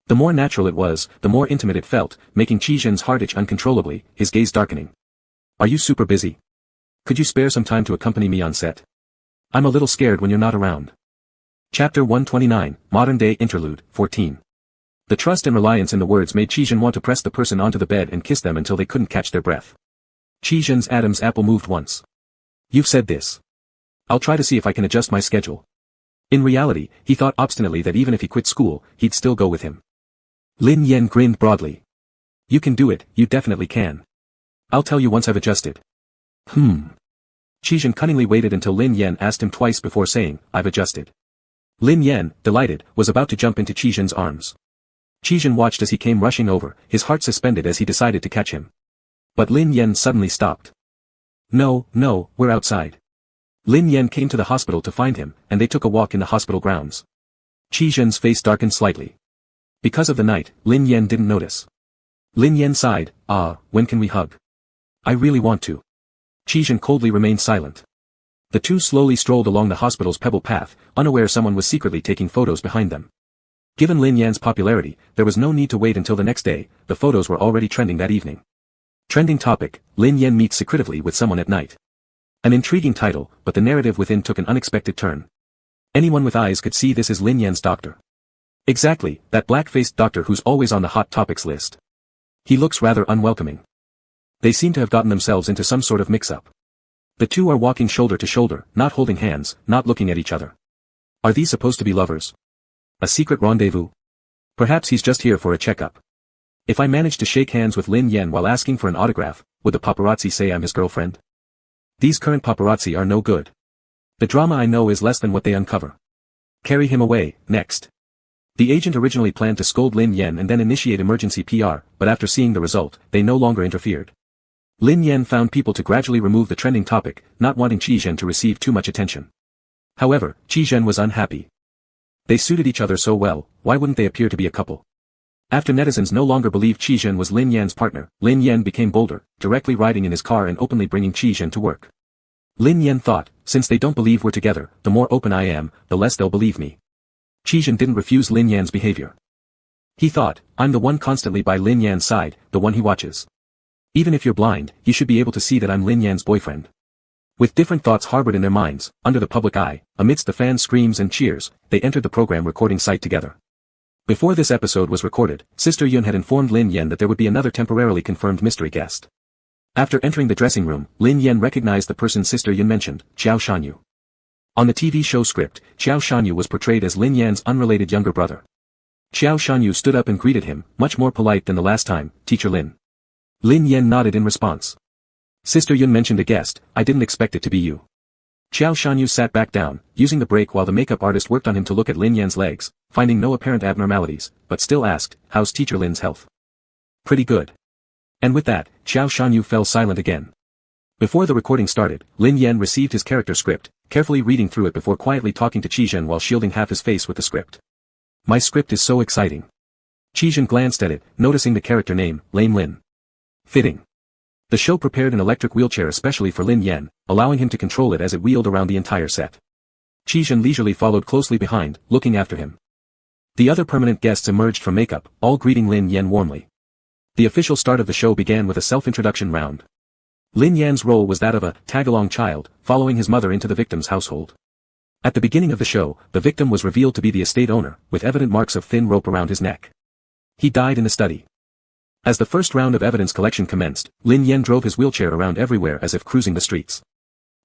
The more natural it was, the more intimate it felt, making Qi Zhen's heart itch uncontrollably, his gaze darkening. Are you super busy? Could you spare some time to accompany me on set? I'm a little scared when you're not around. Chapter 129, Modern Day Interlude, 14. The trust and reliance in the words made Qi Zhen want to press the person onto the bed and kiss them until they couldn't catch their breath. Qi Zhen's Adam's apple moved once. You've said this. I'll try to see if I can adjust my schedule. In reality, he thought obstinately that even if he quit school, he'd still go with him. Lin Yan grinned broadly. You can do it, you definitely can. I'll tell you once I've adjusted. Qi Zhen cunningly waited until Lin Yan asked him twice before saying, I've adjusted. Lin Yan, delighted, was about to jump into Qi Zhen's arms. Qi Zhen watched as he came rushing over, his heart suspended as he decided to catch him. But Lin Yan suddenly stopped. No, we're outside. Lin Yan came to the hospital to find him, and they took a walk in the hospital grounds. Qi Zhen's face darkened slightly. Because of the night, Lin Yan didn't notice. Lin Yan sighed, when can we hug? I really want to. Qi Zhen coldly remained silent. The two slowly strolled along the hospital's pebble path, unaware someone was secretly taking photos behind them. Given Lin Yan's popularity, there was no need to wait until the next day, the photos were already trending that evening. Trending topic, Lin Yan meets secretively with someone at night. An intriguing title, but the narrative within took an unexpected turn. Anyone with eyes could see this is Lin Yan's doctor. Exactly, that black-faced doctor who's always on the hot topics list. He looks rather unwelcoming. They seem to have gotten themselves into some sort of mix-up. The two are walking shoulder to shoulder, not holding hands, not looking at each other. Are these supposed to be lovers? A secret rendezvous? Perhaps he's just here for a checkup. If I manage to shake hands with Lin Yan while asking for an autograph, would the paparazzi say I'm his girlfriend? These current paparazzi are no good. The drama I know is less than what they uncover. Carry him away, next. The agent originally planned to scold Lin Yan and then initiate emergency PR, but after seeing the result, they no longer interfered. Lin Yan found people to gradually remove the trending topic, not wanting Qi Zhen to receive too much attention. However, Qi Zhen was unhappy. They suited each other so well, why wouldn't they appear to be a couple? After netizens no longer believed Qi Zhen was Lin Yan's partner, Lin Yan became bolder, directly riding in his car and openly bringing Qi Zhen to work. Lin Yan thought, since they don't believe we're together, the more open I am, the less they'll believe me. Qi Zhen didn't refuse Lin Yan's behavior. He thought, I'm the one constantly by Lin Yan's side, the one he watches. Even if you're blind, you should be able to see that I'm Lin Yan's boyfriend. With different thoughts harbored in their minds, under the public eye, amidst the fans' screams and cheers, they entered the program recording site together. Before this episode was recorded, Sister Yun had informed Lin Yan that there would be another temporarily confirmed mystery guest. After entering the dressing room, Lin Yan recognized the person Sister Yun mentioned, Xiao Shanyu. On the TV show script, Xiao Shanyu was portrayed as Lin Yan's unrelated younger brother. Xiao Shanyu stood up and greeted him, much more polite than the last time, Teacher Lin. Lin Yan nodded in response. Sister Yun mentioned a guest, I didn't expect it to be you. Xiao Shanyu sat back down, using the break while the makeup artist worked on him to look at Lin Yan's legs, finding no apparent abnormalities, but still asked, how's Teacher Lin's health? Pretty good. And with that, Xiao Shanyu fell silent again. Before the recording started, Lin Yan received his character script, carefully reading through it before quietly talking to Qi Zhen while shielding half his face with the script. My script is so exciting. Qi Zhen glanced at it, noticing the character name, Lame Lin. Fitting. The show prepared an electric wheelchair especially for Lin Yan, allowing him to control it as it wheeled around the entire set. Qi Zhen leisurely followed closely behind, looking after him. The other permanent guests emerged from makeup, all greeting Lin Yan warmly. The official start of the show began with a self-introduction round. Lin Yan's role was that of a tag-along child, following his mother into the victim's household. At the beginning of the show, the victim was revealed to be the estate owner, with evident marks of thin rope around his neck. He died in the study. As the first round of evidence collection commenced, Lin Yan drove his wheelchair around everywhere as if cruising the streets.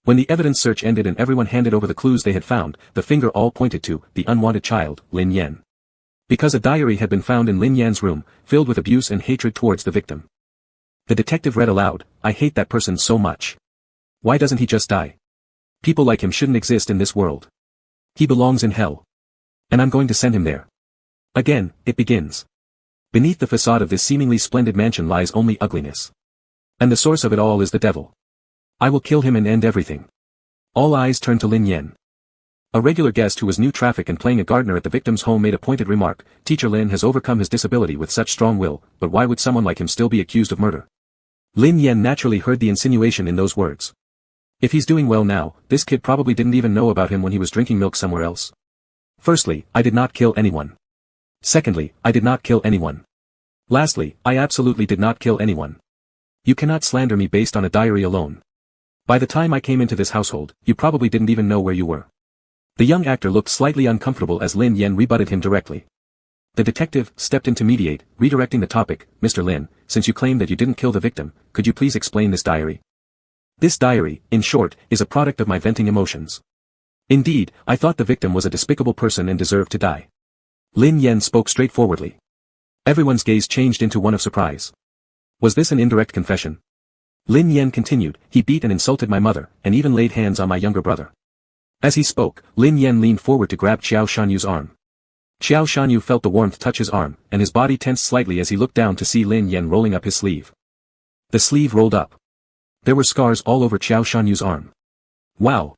When the evidence search ended and everyone handed over the clues they had found, the finger all pointed to the unwanted child, Lin Yan. Because a diary had been found in Lin Yan's room, filled with abuse and hatred towards the victim. The detective read aloud, I hate that person so much. Why doesn't he just die? People like him shouldn't exist in this world. He belongs in hell. And I'm going to send him there. Again, it begins. Beneath the facade of this seemingly splendid mansion lies only ugliness. And the source of it all is the devil. I will kill him and end everything. All eyes turned to Lin Yan. A regular guest who was new traffic and playing a gardener at the victim's home made a pointed remark, Teacher Lin has overcome his disability with such strong will, but why would someone like him still be accused of murder? Lin Yan naturally heard the insinuation in those words. If he's doing well now, this kid probably didn't even know about him when he was drinking milk somewhere else. Firstly, I did not kill anyone. Secondly, I did not kill anyone. Lastly, I absolutely did not kill anyone. You cannot slander me based on a diary alone. By the time I came into this household, you probably didn't even know where you were. The young actor looked slightly uncomfortable as Lin Yen rebutted him directly. The detective stepped in to mediate, redirecting the topic. Mr. Lin, since you claim that you didn't kill the victim, could you please explain this diary? This diary, in short, is a product of my venting emotions. Indeed, I thought the victim was a despicable person and deserved to die. Lin Yen spoke straightforwardly. Everyone's gaze changed into one of surprise. Was this an indirect confession? Lin Yen continued, he beat and insulted my mother, and even laid hands on my younger brother. As he spoke, Lin Yen leaned forward to grab Xiao Shanyu's arm. Xiao Shanyu felt the warmth touch his arm, and his body tensed slightly as he looked down to see Lin Yen rolling up his sleeve. The sleeve rolled up. There were scars all over Xiao Shanyu's arm. Wow!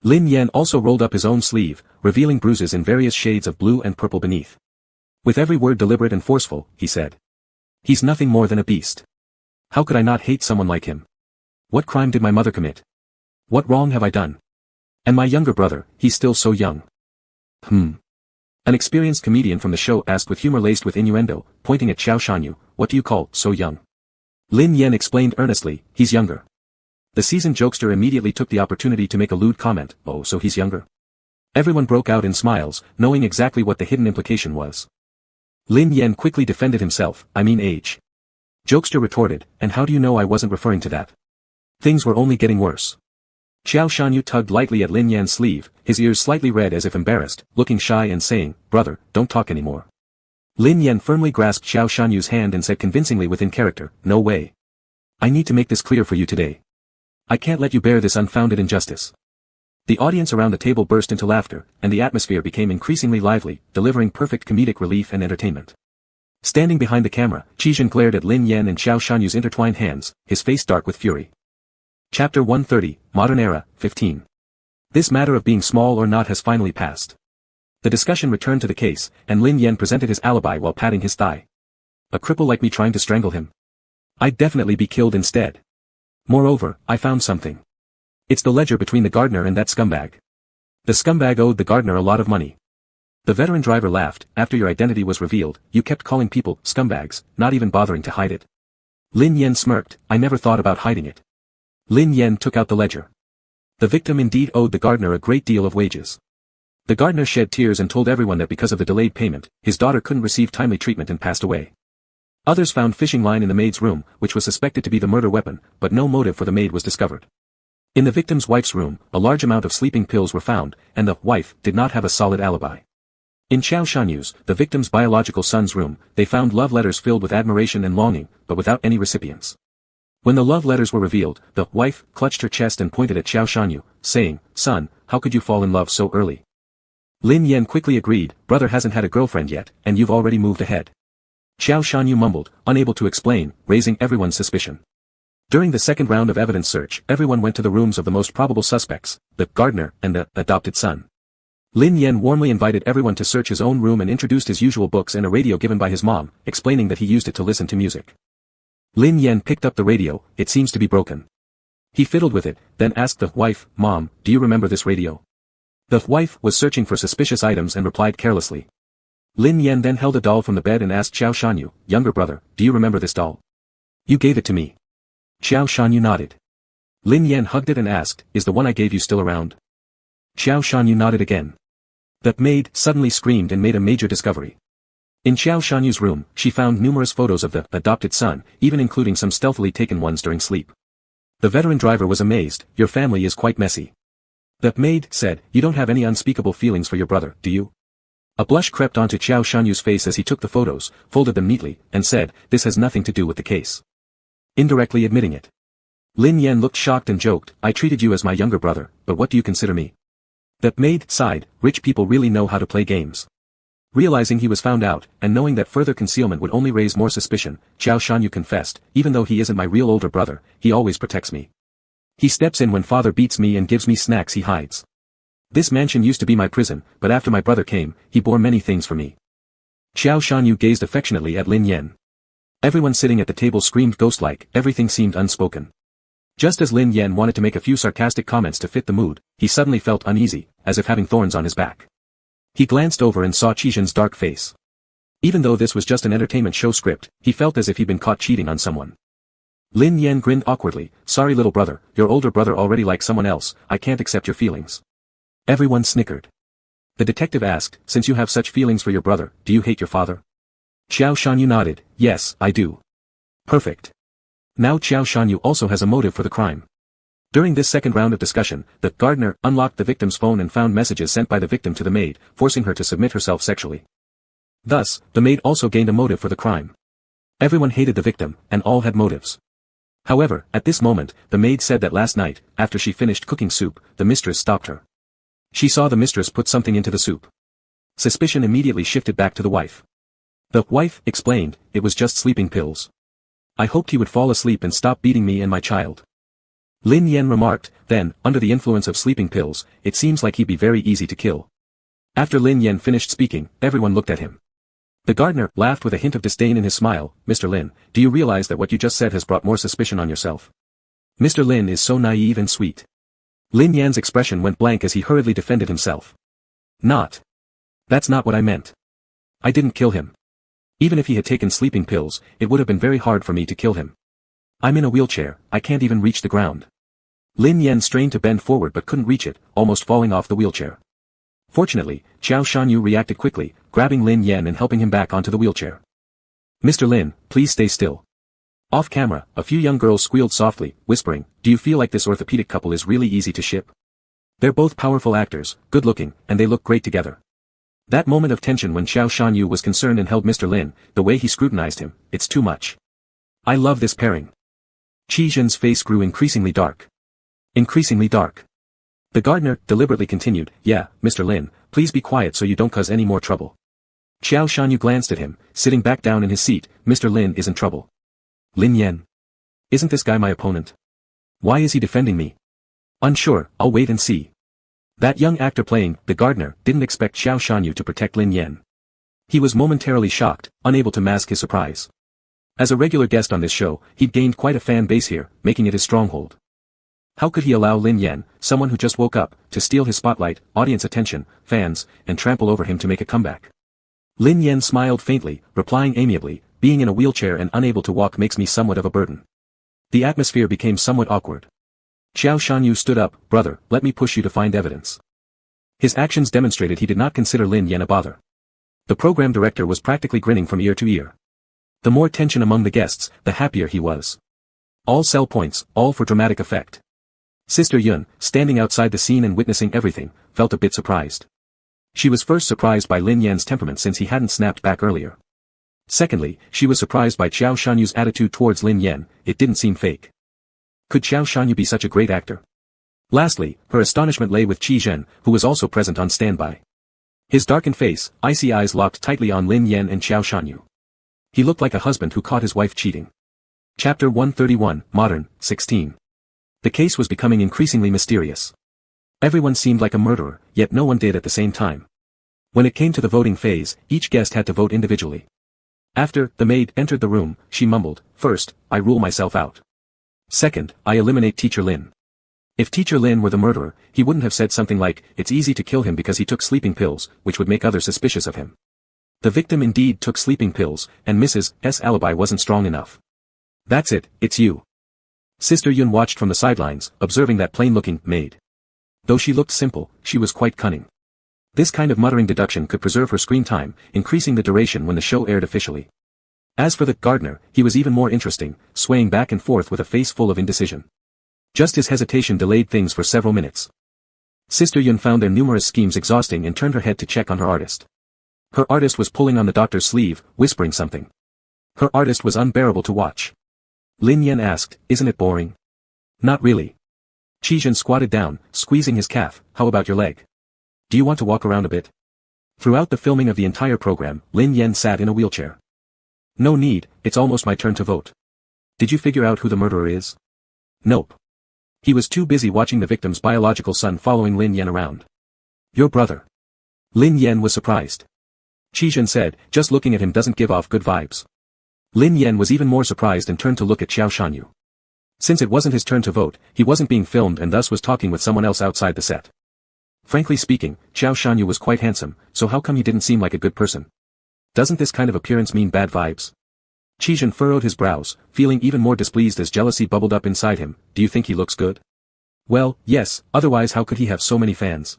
Lin Yen also rolled up his own sleeve, revealing bruises in various shades of blue and purple beneath. With every word deliberate and forceful, he said. He's nothing more than a beast. How could I not hate someone like him? What crime did my mother commit? What wrong have I done? And my younger brother, he's still so young. An experienced comedian from the show asked with humor laced with innuendo, pointing at Xiao Shanyu, what do you call so young? Lin Yen explained earnestly, he's younger. The seasoned jokester immediately took the opportunity to make a lewd comment, oh so he's younger? Everyone broke out in smiles, knowing exactly what the hidden implication was. Lin Yen quickly defended himself, I mean age. Jokester retorted, and how do you know I wasn't referring to that? Things were only getting worse. Xiao Shanyu tugged lightly at Lin Yan's sleeve, his ears slightly red as if embarrassed, looking shy and saying, brother, don't talk anymore. Lin Yan firmly grasped Xiao Shanyu's hand and said convincingly within character, no way. I need to make this clear for you today. I can't let you bear this unfounded injustice. The audience around the table burst into laughter, and the atmosphere became increasingly lively, delivering perfect comedic relief and entertainment. Standing behind the camera, Qizhen glared at Lin Yan and Xiao Shanyu's intertwined hands, his face dark with fury. Chapter 130, Modern Era, 15. This matter of being small or not has finally passed. The discussion returned to the case, and Lin Yan presented his alibi while patting his thigh. A cripple like me trying to strangle him? I'd definitely be killed instead. Moreover, I found something. It's the ledger between the gardener and that scumbag. The scumbag owed the gardener a lot of money. The veteran driver laughed, after your identity was revealed, you kept calling people scumbags, not even bothering to hide it. Lin Yan smirked, I never thought about hiding it. Lin Yan took out the ledger. The victim indeed owed the gardener a great deal of wages. The gardener shed tears and told everyone that because of the delayed payment, his daughter couldn't receive timely treatment and passed away. Others found fishing line in the maid's room, which was suspected to be the murder weapon, but no motive for the maid was discovered. In the victim's wife's room, a large amount of sleeping pills were found, and the wife did not have a solid alibi. In Xiao Shanyu's, the victim's biological son's room, they found love letters filled with admiration and longing, but without any recipients. When the love letters were revealed, the wife clutched her chest and pointed at Xiao Shanyu, saying, son, how could you fall in love so early? Lin Yan quickly agreed, brother hasn't had a girlfriend yet, and you've already moved ahead. Xiao Shanyu mumbled, unable to explain, raising everyone's suspicion. During the second round of evidence search, everyone went to the rooms of the most probable suspects, the gardener and the adopted son. Lin Yan warmly invited everyone to search his own room and introduced his usual books and a radio given by his mom, explaining that he used it to listen to music. Lin Yan picked up the radio, it seems to be broken. He fiddled with it, then asked the wife, Mom, do you remember this radio? The wife was searching for suspicious items and replied carelessly. Lin Yan then held a doll from the bed and asked Xiao Shanyu, younger brother, do you remember this doll? You gave it to me. Xiao Shanyu nodded. Lin Yan hugged it and asked, is the one I gave you still around? Xiao Shanyu nodded again. The maid suddenly screamed and made a major discovery. In Xiao Shanyu's room, she found numerous photos of the adopted son, even including some stealthily taken ones during sleep. The veteran driver was amazed, your family is quite messy. The maid said, you don't have any unspeakable feelings for your brother, do you? A blush crept onto Xiao Shanyu's face as he took the photos, folded them neatly, and said, this has nothing to do with the case. Indirectly admitting it. Lin Yan looked shocked and joked, I treated you as my younger brother, but what do you consider me? The maid sighed, rich people really know how to play games. Realizing he was found out, and knowing that further concealment would only raise more suspicion, Xiao Shanyu confessed, even though he isn't my real older brother, he always protects me. He steps in when father beats me and gives me snacks he hides. This mansion used to be my prison, but after my brother came, he bore many things for me. Xiao Shanyu gazed affectionately at Lin Yan. Everyone sitting at the table screamed ghost-like, everything seemed unspoken. Just as Lin Yan wanted to make a few sarcastic comments to fit the mood, he suddenly felt uneasy, as if having thorns on his back. He glanced over and saw Qizhen's dark face. Even though this was just an entertainment show script, he felt as if he'd been caught cheating on someone. Lin Yan grinned awkwardly, "Sorry little brother, your older brother already likes someone else, I can't accept your feelings." Everyone snickered. The detective asked, "Since you have such feelings for your brother, do you hate your father?" Xiao Shanyu nodded, "Yes, I do." Perfect. Now Xiao Shanyu also has a motive for the crime. During this second round of discussion, the gardener unlocked the victim's phone and found messages sent by the victim to the maid, forcing her to submit herself sexually. Thus, the maid also gained a motive for the crime. Everyone hated the victim, and all had motives. However, at this moment, the maid said that last night, after she finished cooking soup, the mistress stopped her. She saw the mistress put something into the soup. Suspicion immediately shifted back to the wife. The wife explained, "It was just sleeping pills. I hoped he would fall asleep and stop beating me and my child." Lin Yan remarked, "Then, under the influence of sleeping pills, it seems like he'd be very easy to kill." After Lin Yan finished speaking, everyone looked at him. The gardener laughed with a hint of disdain in his smile, "Mr. Lin, do you realize that what you just said has brought more suspicion on yourself? Mr. Lin is so naive and sweet." Lin Yan's expression went blank as he hurriedly defended himself. That's not what I meant. I didn't kill him. Even if he had taken sleeping pills, it would have been very hard for me to kill him. I'm in a wheelchair, I can't even reach the ground." Lin Yan strained to bend forward but couldn't reach it, almost falling off the wheelchair. Fortunately, Xiao Shanyu reacted quickly, grabbing Lin Yan and helping him back onto the wheelchair. "Mr. Lin, please stay still." Off camera, a few young girls squealed softly, whispering, "Do you feel like this orthopedic couple is really easy to ship? They're both powerful actors, good-looking, and they look great together." That moment of tension when Xiao Shanyu was concerned and held Mr. Lin, the way he scrutinized him, "It's too much. I love this pairing." Qi Zhen's face grew increasingly dark. Increasingly dark. The gardener deliberately continued, "Yeah, Mr. Lin, please be quiet so you don't cause any more trouble." Xiao Shanyu glanced at him, sitting back down in his seat, "Mr. Lin is in trouble." "Lin Yan. Isn't this guy my opponent? Why is he defending me?" "Unsure, I'll wait and see." That young actor playing the gardener didn't expect Xiao Shanyu to protect Lin Yan. He was momentarily shocked, unable to mask his surprise. As a regular guest on this show, he'd gained quite a fan base here, making it his stronghold. How could he allow Lin Yan, someone who just woke up, to steal his spotlight, audience attention, fans, and trample over him to make a comeback? Lin Yan smiled faintly, replying amiably, "Being in a wheelchair and unable to walk makes me somewhat of a burden." The atmosphere became somewhat awkward. Xiao Shanyu stood up, "Brother, let me push you to find evidence." His actions demonstrated he did not consider Lin Yan a bother. The program director was practically grinning from ear to ear. The more tension among the guests, the happier he was. All sell points, all for dramatic effect. Sister Yun, standing outside the scene and witnessing everything, felt a bit surprised. She was first surprised by Lin Yan's temperament since he hadn't snapped back earlier. Secondly, she was surprised by Xiao Shanyu's attitude towards Lin Yan, it didn't seem fake. Could Xiao Shanyu be such a great actor? Lastly, her astonishment lay with Qi Zhen, who was also present on standby. His darkened face, icy eyes locked tightly on Lin Yan and Xiao Shanyu. He looked like a husband who caught his wife cheating. Chapter 131, Modern, 16. The case was becoming increasingly mysterious. Everyone seemed like a murderer, yet no one did at the same time. When it came to the voting phase, each guest had to vote individually. After the maid entered the room, she mumbled, "First, I rule myself out. Second, I eliminate Teacher Lin." If Teacher Lin were the murderer, he wouldn't have said something like, "It's easy to kill him because he took sleeping pills," which would make others suspicious of him. The victim indeed took sleeping pills, and Mrs. S. alibi wasn't strong enough. "That's it, it's you." Sister Yun watched from the sidelines, observing that plain-looking maid. Though she looked simple, she was quite cunning. This kind of muttering deduction could preserve her screen time, increasing the duration when the show aired officially. As for the gardener, he was even more interesting, swaying back and forth with a face full of indecision. Just his hesitation delayed things for several minutes. Sister Yun found their numerous schemes exhausting and turned her head to check on her artist. Her artist was pulling on the doctor's sleeve, whispering something. Her artist was unbearable to watch. Lin Yan asked, "Isn't it boring?" "Not really." Qi Zhen squatted down, squeezing his calf, "How about your leg? Do you want to walk around a bit?" Throughout the filming of the entire program, Lin Yan sat in a wheelchair. "No need, it's almost my turn to vote." "Did you figure out who the murderer is?" "Nope." He was too busy watching the victim's biological son following Lin Yan around. "Your brother." Lin Yan was surprised. Qi Zhen said, "Just looking at him doesn't give off good vibes." Lin Yan was even more surprised and turned to look at Xiao Shanyu. Since it wasn't his turn to vote, he wasn't being filmed and thus was talking with someone else outside the set. Frankly speaking, Xiao Shanyu was quite handsome, so how come he didn't seem like a good person? Doesn't this kind of appearance mean bad vibes? Qizhen furrowed his brows, feeling even more displeased as jealousy bubbled up inside him. Do you think he looks good? Well, yes, otherwise how could he have so many fans?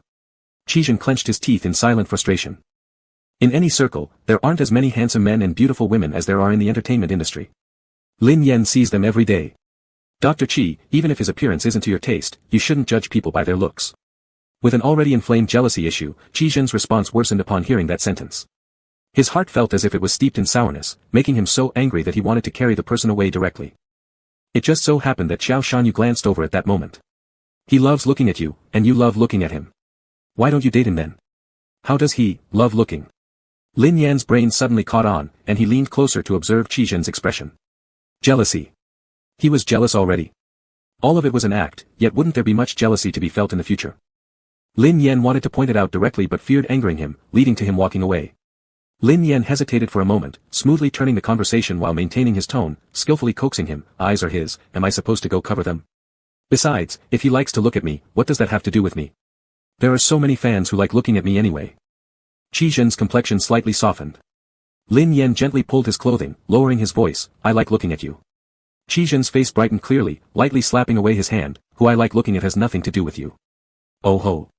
Qizhen clenched his teeth in silent frustration. In any circle, there aren't as many handsome men and beautiful women as there are in the entertainment industry. Lin Yan sees them every day. Dr. Qi, even if his appearance isn't to your taste, you shouldn't judge people by their looks. With an already inflamed jealousy issue, Qizhen's response worsened upon hearing that sentence. His heart felt as if it was steeped in sourness, making him so angry that he wanted to carry the person away directly. It just so happened that Xiao Shanyu glanced over at that moment. He loves looking at you, and you love looking at him. Why don't you date him then? How does he love looking? Lin Yan's brain suddenly caught on, and he leaned closer to observe Qizhen's expression. Jealousy. He was jealous already. All of it was an act, yet wouldn't there be much jealousy to be felt in the future? Lin Yan wanted to point it out directly but feared angering him, leading to him walking away. Lin Yan hesitated for a moment, smoothly turning the conversation while maintaining his tone, skillfully coaxing him. Eyes are his, am I supposed to go cover them? Besides, if he likes to look at me, what does that have to do with me? There are so many fans who like looking at me anyway. Qizhen's complexion slightly softened. Lin Yan gently pulled his clothing, lowering his voice, I like looking at you. Qizhen's face brightened clearly, lightly slapping away his hand, who I like looking at has nothing to do with you. Oh ho.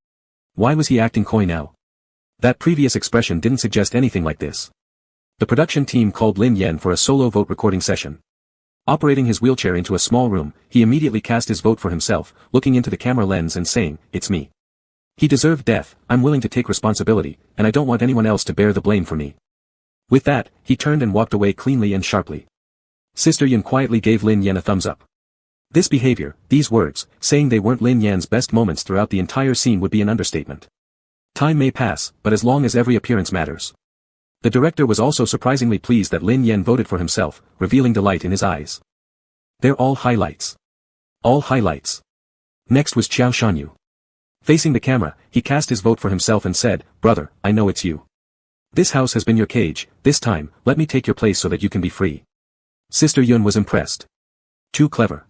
Why was he acting coy now? That previous expression didn't suggest anything like this. The production team called Lin Yan for a solo vote recording session. Operating his wheelchair into a small room, he immediately cast his vote for himself, looking into the camera lens and saying, it's me. He deserved death, I'm willing to take responsibility, and I don't want anyone else to bear the blame for me. With that, he turned and walked away cleanly and sharply. Sister Yun quietly gave Lin Yan a thumbs up. This behavior, these words, saying they weren't Lin Yan's best moments throughout the entire scene would be an understatement. Time may pass, but as long as every appearance matters. The director was also surprisingly pleased that Lin Yan voted for himself, revealing delight in his eyes. They're all highlights. All highlights. Next was Xiao Shanyu. Facing the camera, he cast his vote for himself and said, brother, I know it's you. This house has been your cage, this time, let me take your place so that you can be free. Sister Yun was impressed. Too clever.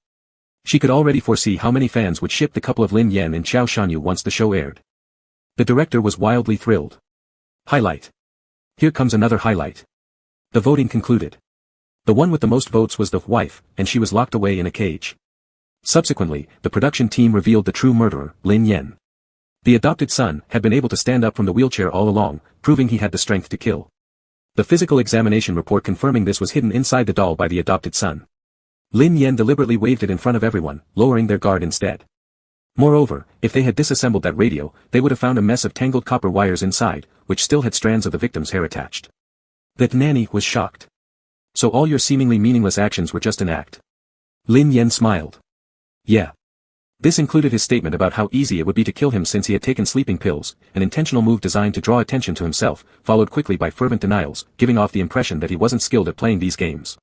She could already foresee how many fans would ship the couple of Lin Yan and Xiao Shanyu once the show aired. The director was wildly thrilled. Highlight. Here comes another highlight. The voting concluded. The one with the most votes was the wife, and she was locked away in a cage. Subsequently, the production team revealed the true murderer, Lin Yan. The adopted son had been able to stand up from the wheelchair all along, proving he had the strength to kill. The physical examination report confirming this was hidden inside the doll by the adopted son. Lin Yan deliberately waved it in front of everyone, lowering their guard instead. Moreover, if they had disassembled that radio, they would have found a mess of tangled copper wires inside, which still had strands of the victim's hair attached. That nanny was shocked. So all your seemingly meaningless actions were just an act. Lin Yan smiled. Yeah. This included his statement about how easy it would be to kill him since he had taken sleeping pills, an intentional move designed to draw attention to himself, followed quickly by fervent denials, giving off the impression that he wasn't skilled at playing these games.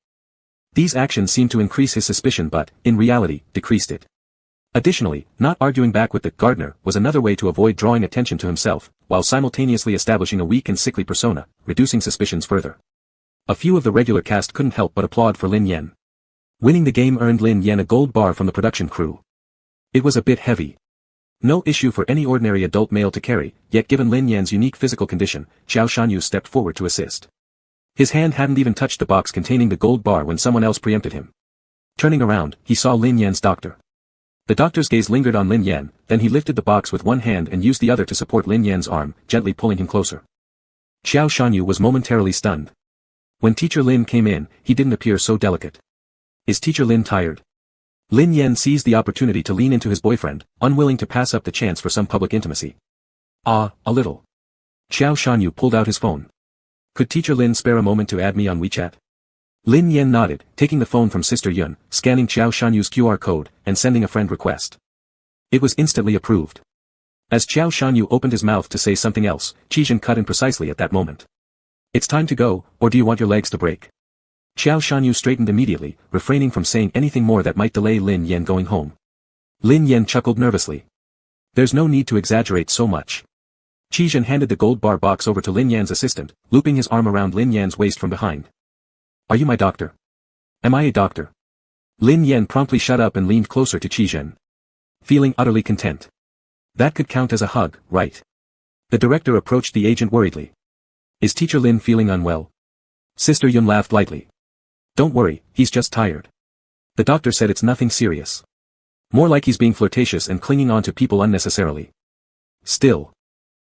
These actions seemed to increase his suspicion but, in reality, decreased it. Additionally, not arguing back with the gardener was another way to avoid drawing attention to himself, while simultaneously establishing a weak and sickly persona, reducing suspicions further. A few of the regular cast couldn't help but applaud for Lin Yan. Winning the game earned Lin Yan a gold bar from the production crew. It was a bit heavy. No issue for any ordinary adult male to carry, yet given Lin Yan's unique physical condition, Xiao Shanyu stepped forward to assist. His hand hadn't even touched the box containing the gold bar when someone else preempted him. Turning around, he saw Lin Yan's doctor. The doctor's gaze lingered on Lin Yan, then he lifted the box with one hand and used the other to support Lin Yan's arm, gently pulling him closer. Xiao Shanyu was momentarily stunned. When Teacher Lin came in, he didn't appear so delicate. Is Teacher Lin tired? Lin Yan seized the opportunity to lean into his boyfriend, unwilling to pass up the chance for some public intimacy. A little. Xiao Shanyu pulled out his phone. Could Teacher Lin spare a moment to add me on WeChat? Lin Yan nodded, taking the phone from Sister Yun, scanning Xiao Shanyu's QR code, and sending a friend request. It was instantly approved. As Xiao Shanyu opened his mouth to say something else, Qizhen cut in precisely at that moment. It's time to go, or do you want your legs to break? Xiao Shanyu straightened immediately, refraining from saying anything more that might delay Lin Yan going home. Lin Yan chuckled nervously. There's no need to exaggerate so much. Qizhen handed the gold bar box over to Lin Yan's assistant, looping his arm around Lin Yan's waist from behind. Are you my doctor? Am I a doctor? Lin Yan promptly shut up and leaned closer to Qizhen. Feeling utterly content. That could count as a hug, right? The director approached the agent worriedly. Is Teacher Lin feeling unwell? Sister Yun laughed lightly. Don't worry, he's just tired. The doctor said it's nothing serious. More like he's being flirtatious and clinging on to people unnecessarily. Still.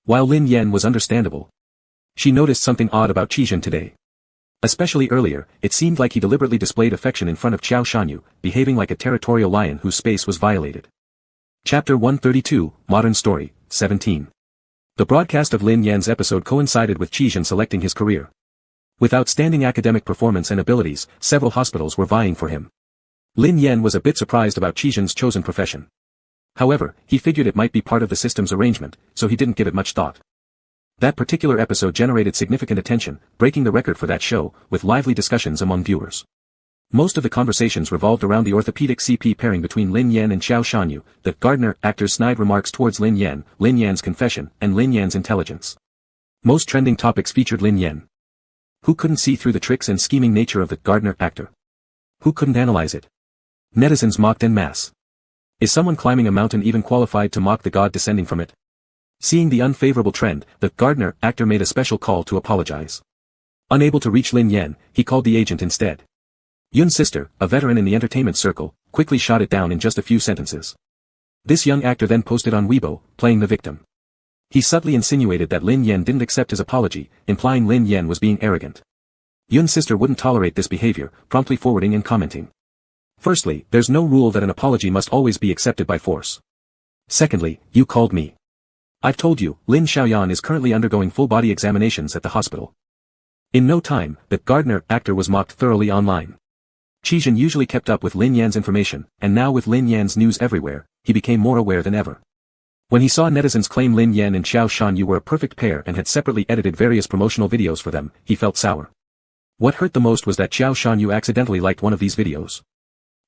While Lin Yan was understandable, she noticed something odd about Qizhen today. Especially earlier, it seemed like he deliberately displayed affection in front of Qiao Shanyu, behaving like a territorial lion whose space was violated. Chapter 132, Modern Story, 17. The broadcast of Lin Yan's episode coincided with Qizhen selecting his career. With outstanding academic performance and abilities, several hospitals were vying for him. Lin Yan was a bit surprised about Qizhen's chosen profession. However, he figured it might be part of the system's arrangement, so he didn't give it much thought. That particular episode generated significant attention, breaking the record for that show, with lively discussions among viewers. Most of the conversations revolved around the orthopedic CP pairing between Lin Yan and Qiao Shanyu, the gardener actor's snide remarks towards Lin Yan's confession, and Lin Yan's intelligence. Most trending topics featured Lin Yan. Who couldn't see through the tricks and scheming nature of the gardener actor? Who couldn't analyze it? Netizens mocked en masse. Is someone climbing a mountain even qualified to mock the god descending from it? Seeing the unfavorable trend, the gardener actor made a special call to apologize. Unable to reach Lin Yan, he called the agent instead. Yun's sister, a veteran in the entertainment circle, quickly shot it down in just a few sentences. This young actor then posted on Weibo, playing the victim. He subtly insinuated that Lin Yan didn't accept his apology, implying Lin Yan was being arrogant. Yun's sister wouldn't tolerate this behavior, promptly forwarding and commenting. Firstly, there's no rule that an apology must always be accepted by force. Secondly, you called me. I've told you, Lin Xiaoyan is currently undergoing full-body examinations at the hospital. In no time, the gardener actor was mocked thoroughly online. Qizhen usually kept up with Lin Yan's information, and now with Lin Yan's news everywhere, he became more aware than ever. When he saw netizens claim Lin Yan and Qiao Shanyu were a perfect pair and had separately edited various promotional videos for them, he felt sour. What hurt the most was that Qiao Shanyu accidentally liked one of these videos.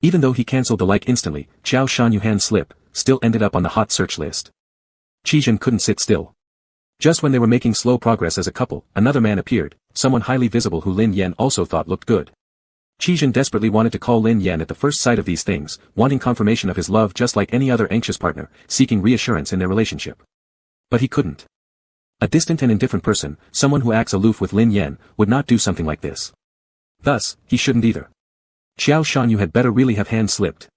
Even though he cancelled the like instantly, Qiao Shanyu hand slip, still ended up on the hot search list. Qizhen couldn't sit still. Just when they were making slow progress as a couple, another man appeared, someone highly visible who Lin Yan also thought looked good. Qizhen desperately wanted to call Lin Yan at the first sight of these things, wanting confirmation of his love just like any other anxious partner, seeking reassurance in their relationship. But he couldn't. A distant and indifferent person, someone who acts aloof with Lin Yan, would not do something like this. Thus, he shouldn't either. Qiao Shanyu had better really have hand slipped.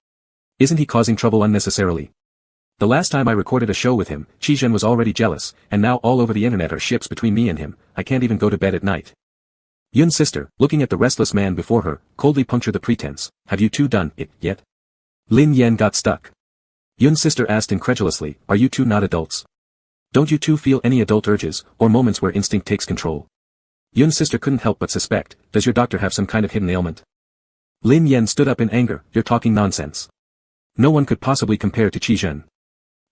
Isn't he causing trouble unnecessarily? The last time I recorded a show with him, Qizhen was already jealous, and now all over the internet are ships between me and him, I can't even go to bed at night. Yun's sister, looking at the restless man before her, coldly punctured the pretense, have you two done it yet? Lin Yan got stuck. Yun's sister asked incredulously, are you two not adults? Don't you two feel any adult urges, or moments where instinct takes control? Yun's sister couldn't help but suspect, does your doctor have some kind of hidden ailment? Lin Yan stood up in anger, you're talking nonsense. No one could possibly compare to Qizhen.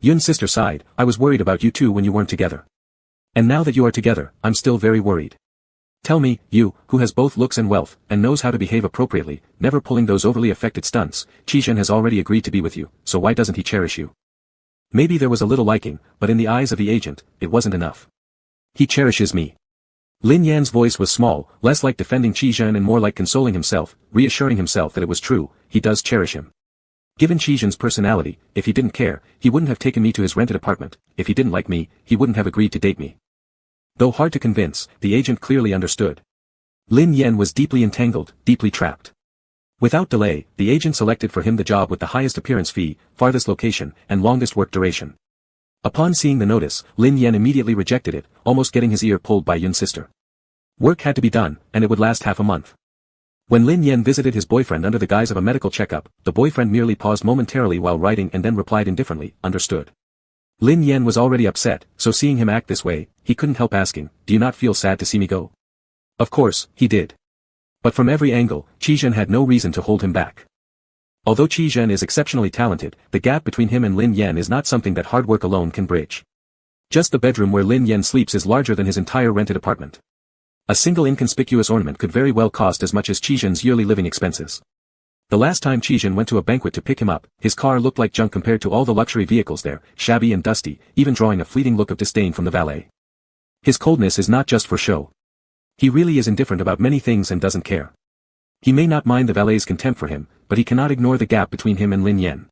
Yun's sister sighed, I was worried about you two when you weren't together. And now that you are together, I'm still very worried. Tell me, you, who has both looks and wealth, and knows how to behave appropriately, never pulling those overly affected stunts, Qizhen has already agreed to be with you, so why doesn't he cherish you? Maybe there was a little liking, but in the eyes of the agent, it wasn't enough. He cherishes me. Lin Yan's voice was small, less like defending Qizhen and more like consoling himself, reassuring himself that it was true, he does cherish him. Given Qizhen's personality, if he didn't care, he wouldn't have taken me to his rented apartment, if he didn't like me, he wouldn't have agreed to date me. Though hard to convince, the agent clearly understood. Lin Yan was deeply entangled, deeply trapped. Without delay, the agent selected for him the job with the highest appearance fee, farthest location, and longest work duration. Upon seeing the notice, Lin Yan immediately rejected it, almost getting his ear pulled by Yun's sister. Work had to be done, and it would last half a month. When Lin Yan visited his boyfriend under the guise of a medical checkup, the boyfriend merely paused momentarily while writing and then replied indifferently, understood. Lin Yan was already upset, so seeing him act this way, he couldn't help asking, do you not feel sad to see me go? Of course, he did. But from every angle, Qizhen had no reason to hold him back. Although Qizhen is exceptionally talented, the gap between him and Lin Yan is not something that hard work alone can bridge. Just the bedroom where Lin Yan sleeps is larger than his entire rented apartment. A single inconspicuous ornament could very well cost as much as Qizhen's yearly living expenses. The last time Qizhen went to a banquet to pick him up, his car looked like junk compared to all the luxury vehicles there, shabby and dusty, even drawing a fleeting look of disdain from the valet. His coldness is not just for show. He really is indifferent about many things and doesn't care. He may not mind the valet's contempt for him, but he cannot ignore the gap between him and Lin Yan.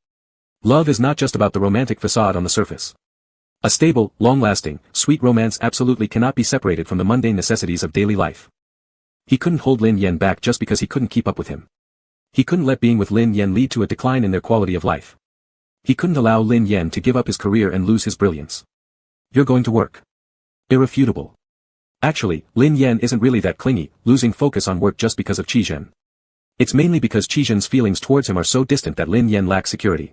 Love is not just about the romantic facade on the surface. A stable, long-lasting, sweet romance absolutely cannot be separated from the mundane necessities of daily life. He couldn't hold Lin Yan back just because he couldn't keep up with him. He couldn't let being with Lin Yan lead to a decline in their quality of life. He couldn't allow Lin Yan to give up his career and lose his brilliance. You're going to work. Irrefutable. Actually, Lin Yan isn't really that clingy, losing focus on work just because of Qi Zhen. It's mainly because Qi Zhen's feelings towards him are so distant that Lin Yan lacks security.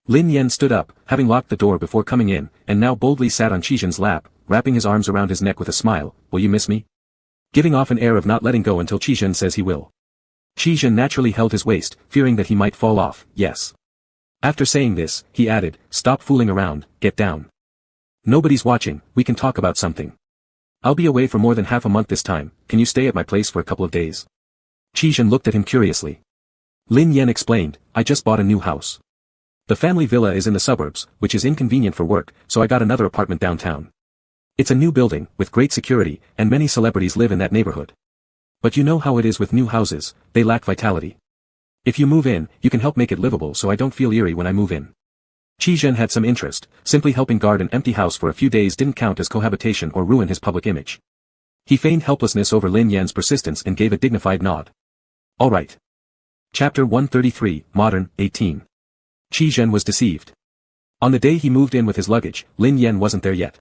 Lin Yan stood up, having locked the door before coming in, and now boldly sat on Qi Zhen's lap, wrapping his arms around his neck with a smile. Will you miss me? Giving off an air of not letting go until Qi Zhen says he will. Qi Zhen naturally held his waist, fearing that he might fall off. Yes. After saying this, he added, stop fooling around, get down. Nobody's watching, we can talk about something. I'll be away for more than half a month this time, can you stay at my place for a couple of days? Qi Zhen looked at him curiously. Lin Yan explained, I just bought a new house. The family villa is in the suburbs, which is inconvenient for work, so I got another apartment downtown. It's a new building, with great security, and many celebrities live in that neighborhood. But you know how it is with new houses, they lack vitality. If you move in, you can help make it livable so I don't feel eerie when I move in. Qi Zhen had some interest, simply helping guard an empty house for a few days didn't count as cohabitation or ruin his public image. He feigned helplessness over Lin Yan's persistence and gave a dignified nod. All right. Chapter 133, Modern, 18. Qi Zhen was deceived. On the day he moved in with his luggage, Lin Yan wasn't there yet.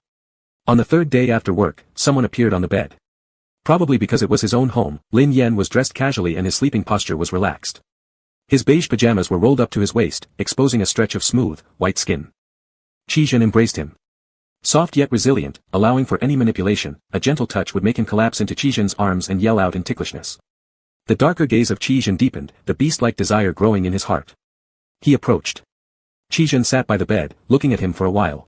On the third day after work, someone appeared on the bed. Probably because it was his own home, Lin Yan was dressed casually and his sleeping posture was relaxed. His beige pajamas were rolled up to his waist, exposing a stretch of smooth, white skin. Qi Zhen embraced him. Soft yet resilient, allowing for any manipulation, a gentle touch would make him collapse into Qi Zhen's arms and yell out in ticklishness. The darker gaze of Qi Zhen deepened, the beast-like desire growing in his heart. He approached. Qi Zhen sat by the bed, looking at him for a while.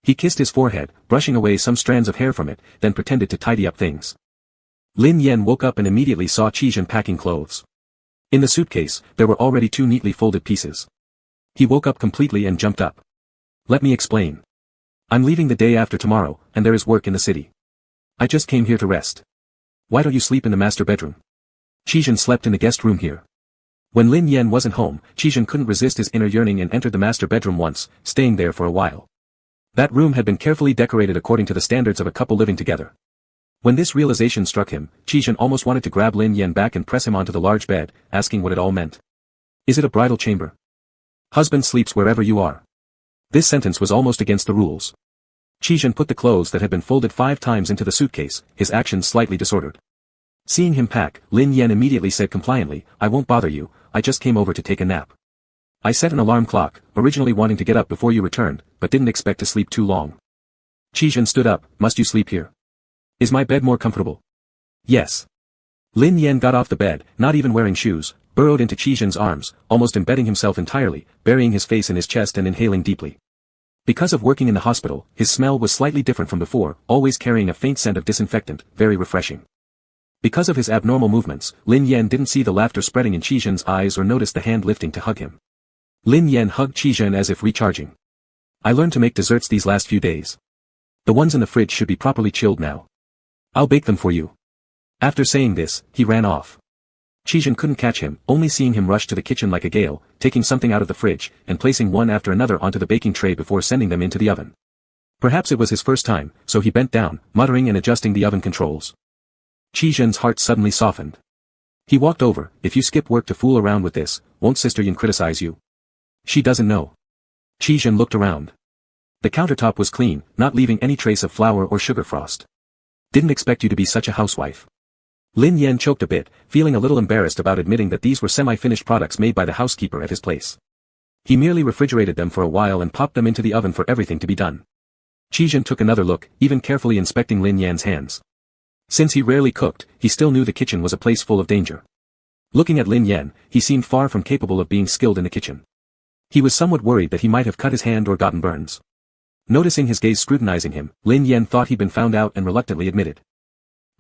He kissed his forehead, brushing away some strands of hair from it, then pretended to tidy up things. Lin Yan woke up and immediately saw Qi Zhen packing clothes. In the suitcase, there were already 2 neatly folded pieces. He woke up completely and jumped up. Let me explain. I'm leaving the day after tomorrow, and there is work in the city. I just came here to rest. Why don't you sleep in the master bedroom? Qi Zhen slept in the guest room here. When Lin Yan wasn't home, Qi Zhen couldn't resist his inner yearning and entered the master bedroom once, staying there for a while. That room had been carefully decorated according to the standards of a couple living together. When this realization struck him, Qi Zhen almost wanted to grab Lin Yan back and press him onto the large bed, asking what it all meant. Is it a bridal chamber? Husband sleeps wherever you are. This sentence was almost against the rules. Qi Zhen put the clothes that had been folded 5 times into the suitcase, his actions slightly disordered. Seeing him pack, Lin Yan immediately said compliantly, I won't bother you, I just came over to take a nap. I set an alarm clock, originally wanting to get up before you returned, but didn't expect to sleep too long. Qi Zhen stood up, must you sleep here? Is my bed more comfortable? Yes. Lin Yan got off the bed, not even wearing shoes, burrowed into Qi Zhen's arms, almost embedding himself entirely, burying his face in his chest and inhaling deeply. Because of working in the hospital, his smell was slightly different from before, always carrying a faint scent of disinfectant, very refreshing. Because of his abnormal movements, Lin Yan didn't see the laughter spreading in Qi Zhen's eyes or notice the hand lifting to hug him. Lin Yan hugged Qi Zhen as if recharging. I learned to make desserts these last few days. The ones in the fridge should be properly chilled now. I'll bake them for you. After saying this, he ran off. Qi Zhen couldn't catch him, only seeing him rush to the kitchen like a gale, taking something out of the fridge, and placing one after another onto the baking tray before sending them into the oven. Perhaps it was his first time, so he bent down, muttering and adjusting the oven controls. Qi Zhen's heart suddenly softened. He walked over, if you skip work to fool around with this, won't Sister Yin criticize you? She doesn't know. Qi Zhen looked around. The countertop was clean, not leaving any trace of flour or sugar frost. Didn't expect you to be such a housewife. Lin Yan choked a bit, feeling a little embarrassed about admitting that these were semi-finished products made by the housekeeper at his place. He merely refrigerated them for a while and popped them into the oven for everything to be done. Qi Zhen took another look, even carefully inspecting Lin Yan's hands. Since he rarely cooked, he still knew the kitchen was a place full of danger. Looking at Lin Yan, he seemed far from capable of being skilled in the kitchen. He was somewhat worried that he might have cut his hand or gotten burns. Noticing his gaze scrutinizing him, Lin Yan thought he'd been found out and reluctantly admitted.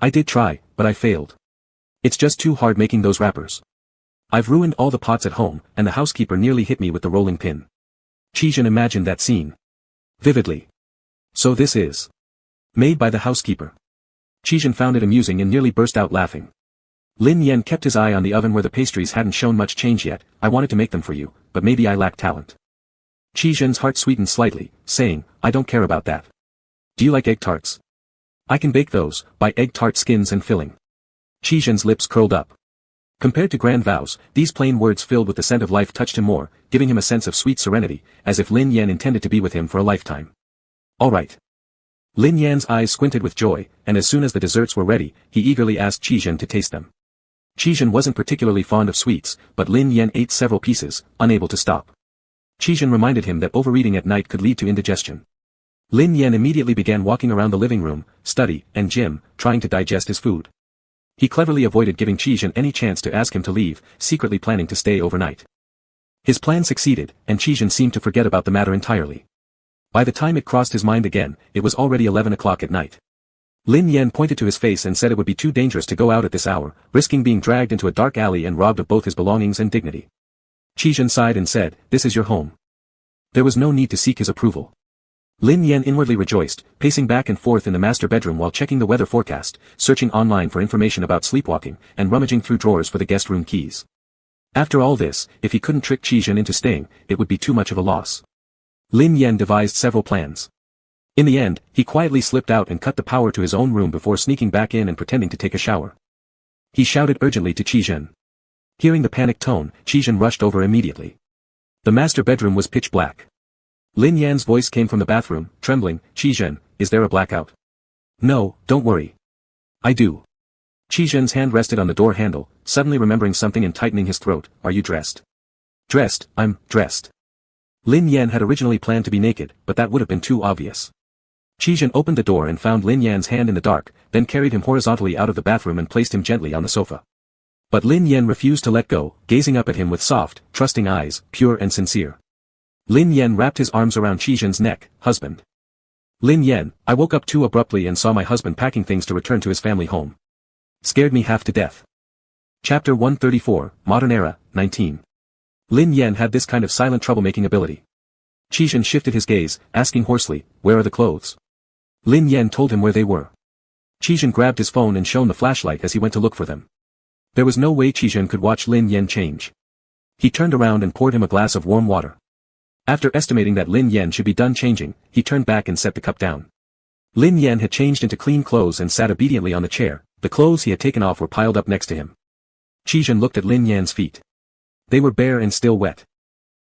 I did try, but I failed. It's just too hard making those wrappers. I've ruined all the pots at home, and the housekeeper nearly hit me with the rolling pin. Qi Zhen imagined that scene vividly. So this is made by the housekeeper. Qi Zhen found it amusing and nearly burst out laughing. Lin Yan kept his eye on the oven where the pastries hadn't shown much change yet. I wanted to make them for you, but maybe I lack talent. Qi Zhen's heart sweetened slightly, saying, I don't care about that. Do you like egg tarts? I can bake those, buy egg tart skins and filling. Qi Zhen's lips curled up. Compared to grand vows, these plain words filled with the scent of life touched him more, giving him a sense of sweet serenity, as if Lin Yan intended to be with him for a lifetime. All right. Lin Yan's eyes squinted with joy, and as soon as the desserts were ready, he eagerly asked Qi Zhen to taste them. Qi Zhen wasn't particularly fond of sweets, but Lin Yan ate several pieces, unable to stop. Qi Zhen reminded him that overeating at night could lead to indigestion. Lin Yan immediately began walking around the living room, study, and gym, trying to digest his food. He cleverly avoided giving Qi Zhen any chance to ask him to leave, secretly planning to stay overnight. His plan succeeded, and Qi Zhen seemed to forget about the matter entirely. By the time it crossed his mind again, it was already 11 o'clock at night. Lin Yan pointed to his face and said it would be too dangerous to go out at this hour, risking being dragged into a dark alley and robbed of both his belongings and dignity. Qi Zhen sighed and said, this is your home. There was no need to seek his approval. Lin Yan inwardly rejoiced, pacing back and forth in the master bedroom while checking the weather forecast, searching online for information about sleepwalking, and rummaging through drawers for the guest room keys. After all this, if he couldn't trick Qi Zhen into staying, it would be too much of a loss. Lin Yan devised several plans. In the end, he quietly slipped out and cut the power to his own room before sneaking back in and pretending to take a shower. He shouted urgently to Qi Zhen. Hearing the panicked tone, Qi Zhen rushed over immediately. The master bedroom was pitch black. Lin Yan's voice came from the bathroom, trembling, Qi Zhen, is there a blackout? No, don't worry. I do. Qi Zhen's hand rested on the door handle, suddenly remembering something and tightening his throat, are you dressed? Dressed, I'm dressed. Lin Yan had originally planned to be naked, but that would have been too obvious. Qi Zhen opened the door and found Lin Yan's hand in the dark, then carried him horizontally out of the bathroom and placed him gently on the sofa. But Lin Yan refused to let go, gazing up at him with soft, trusting eyes, pure and sincere. Lin Yan wrapped his arms around Qi Zhen's neck, husband. Lin Yan, I woke up too abruptly and saw my husband packing things to return to his family home. Scared me half to death. Chapter 134, Modern Era, 19. Lin Yan had this kind of silent troublemaking ability. Qi Zhen shifted his gaze, asking hoarsely, where are the clothes? Lin Yan told him where they were. Qi Zhen grabbed his phone and shone the flashlight as he went to look for them. There was no way Qi Zhen could watch Lin Yan change. He turned around and poured him a glass of warm water. After estimating that Lin Yan should be done changing, he turned back and set the cup down. Lin Yan had changed into clean clothes and sat obediently on the chair, the clothes he had taken off were piled up next to him. Qi Zhen looked at Lin Yan's feet. They were bare and still wet.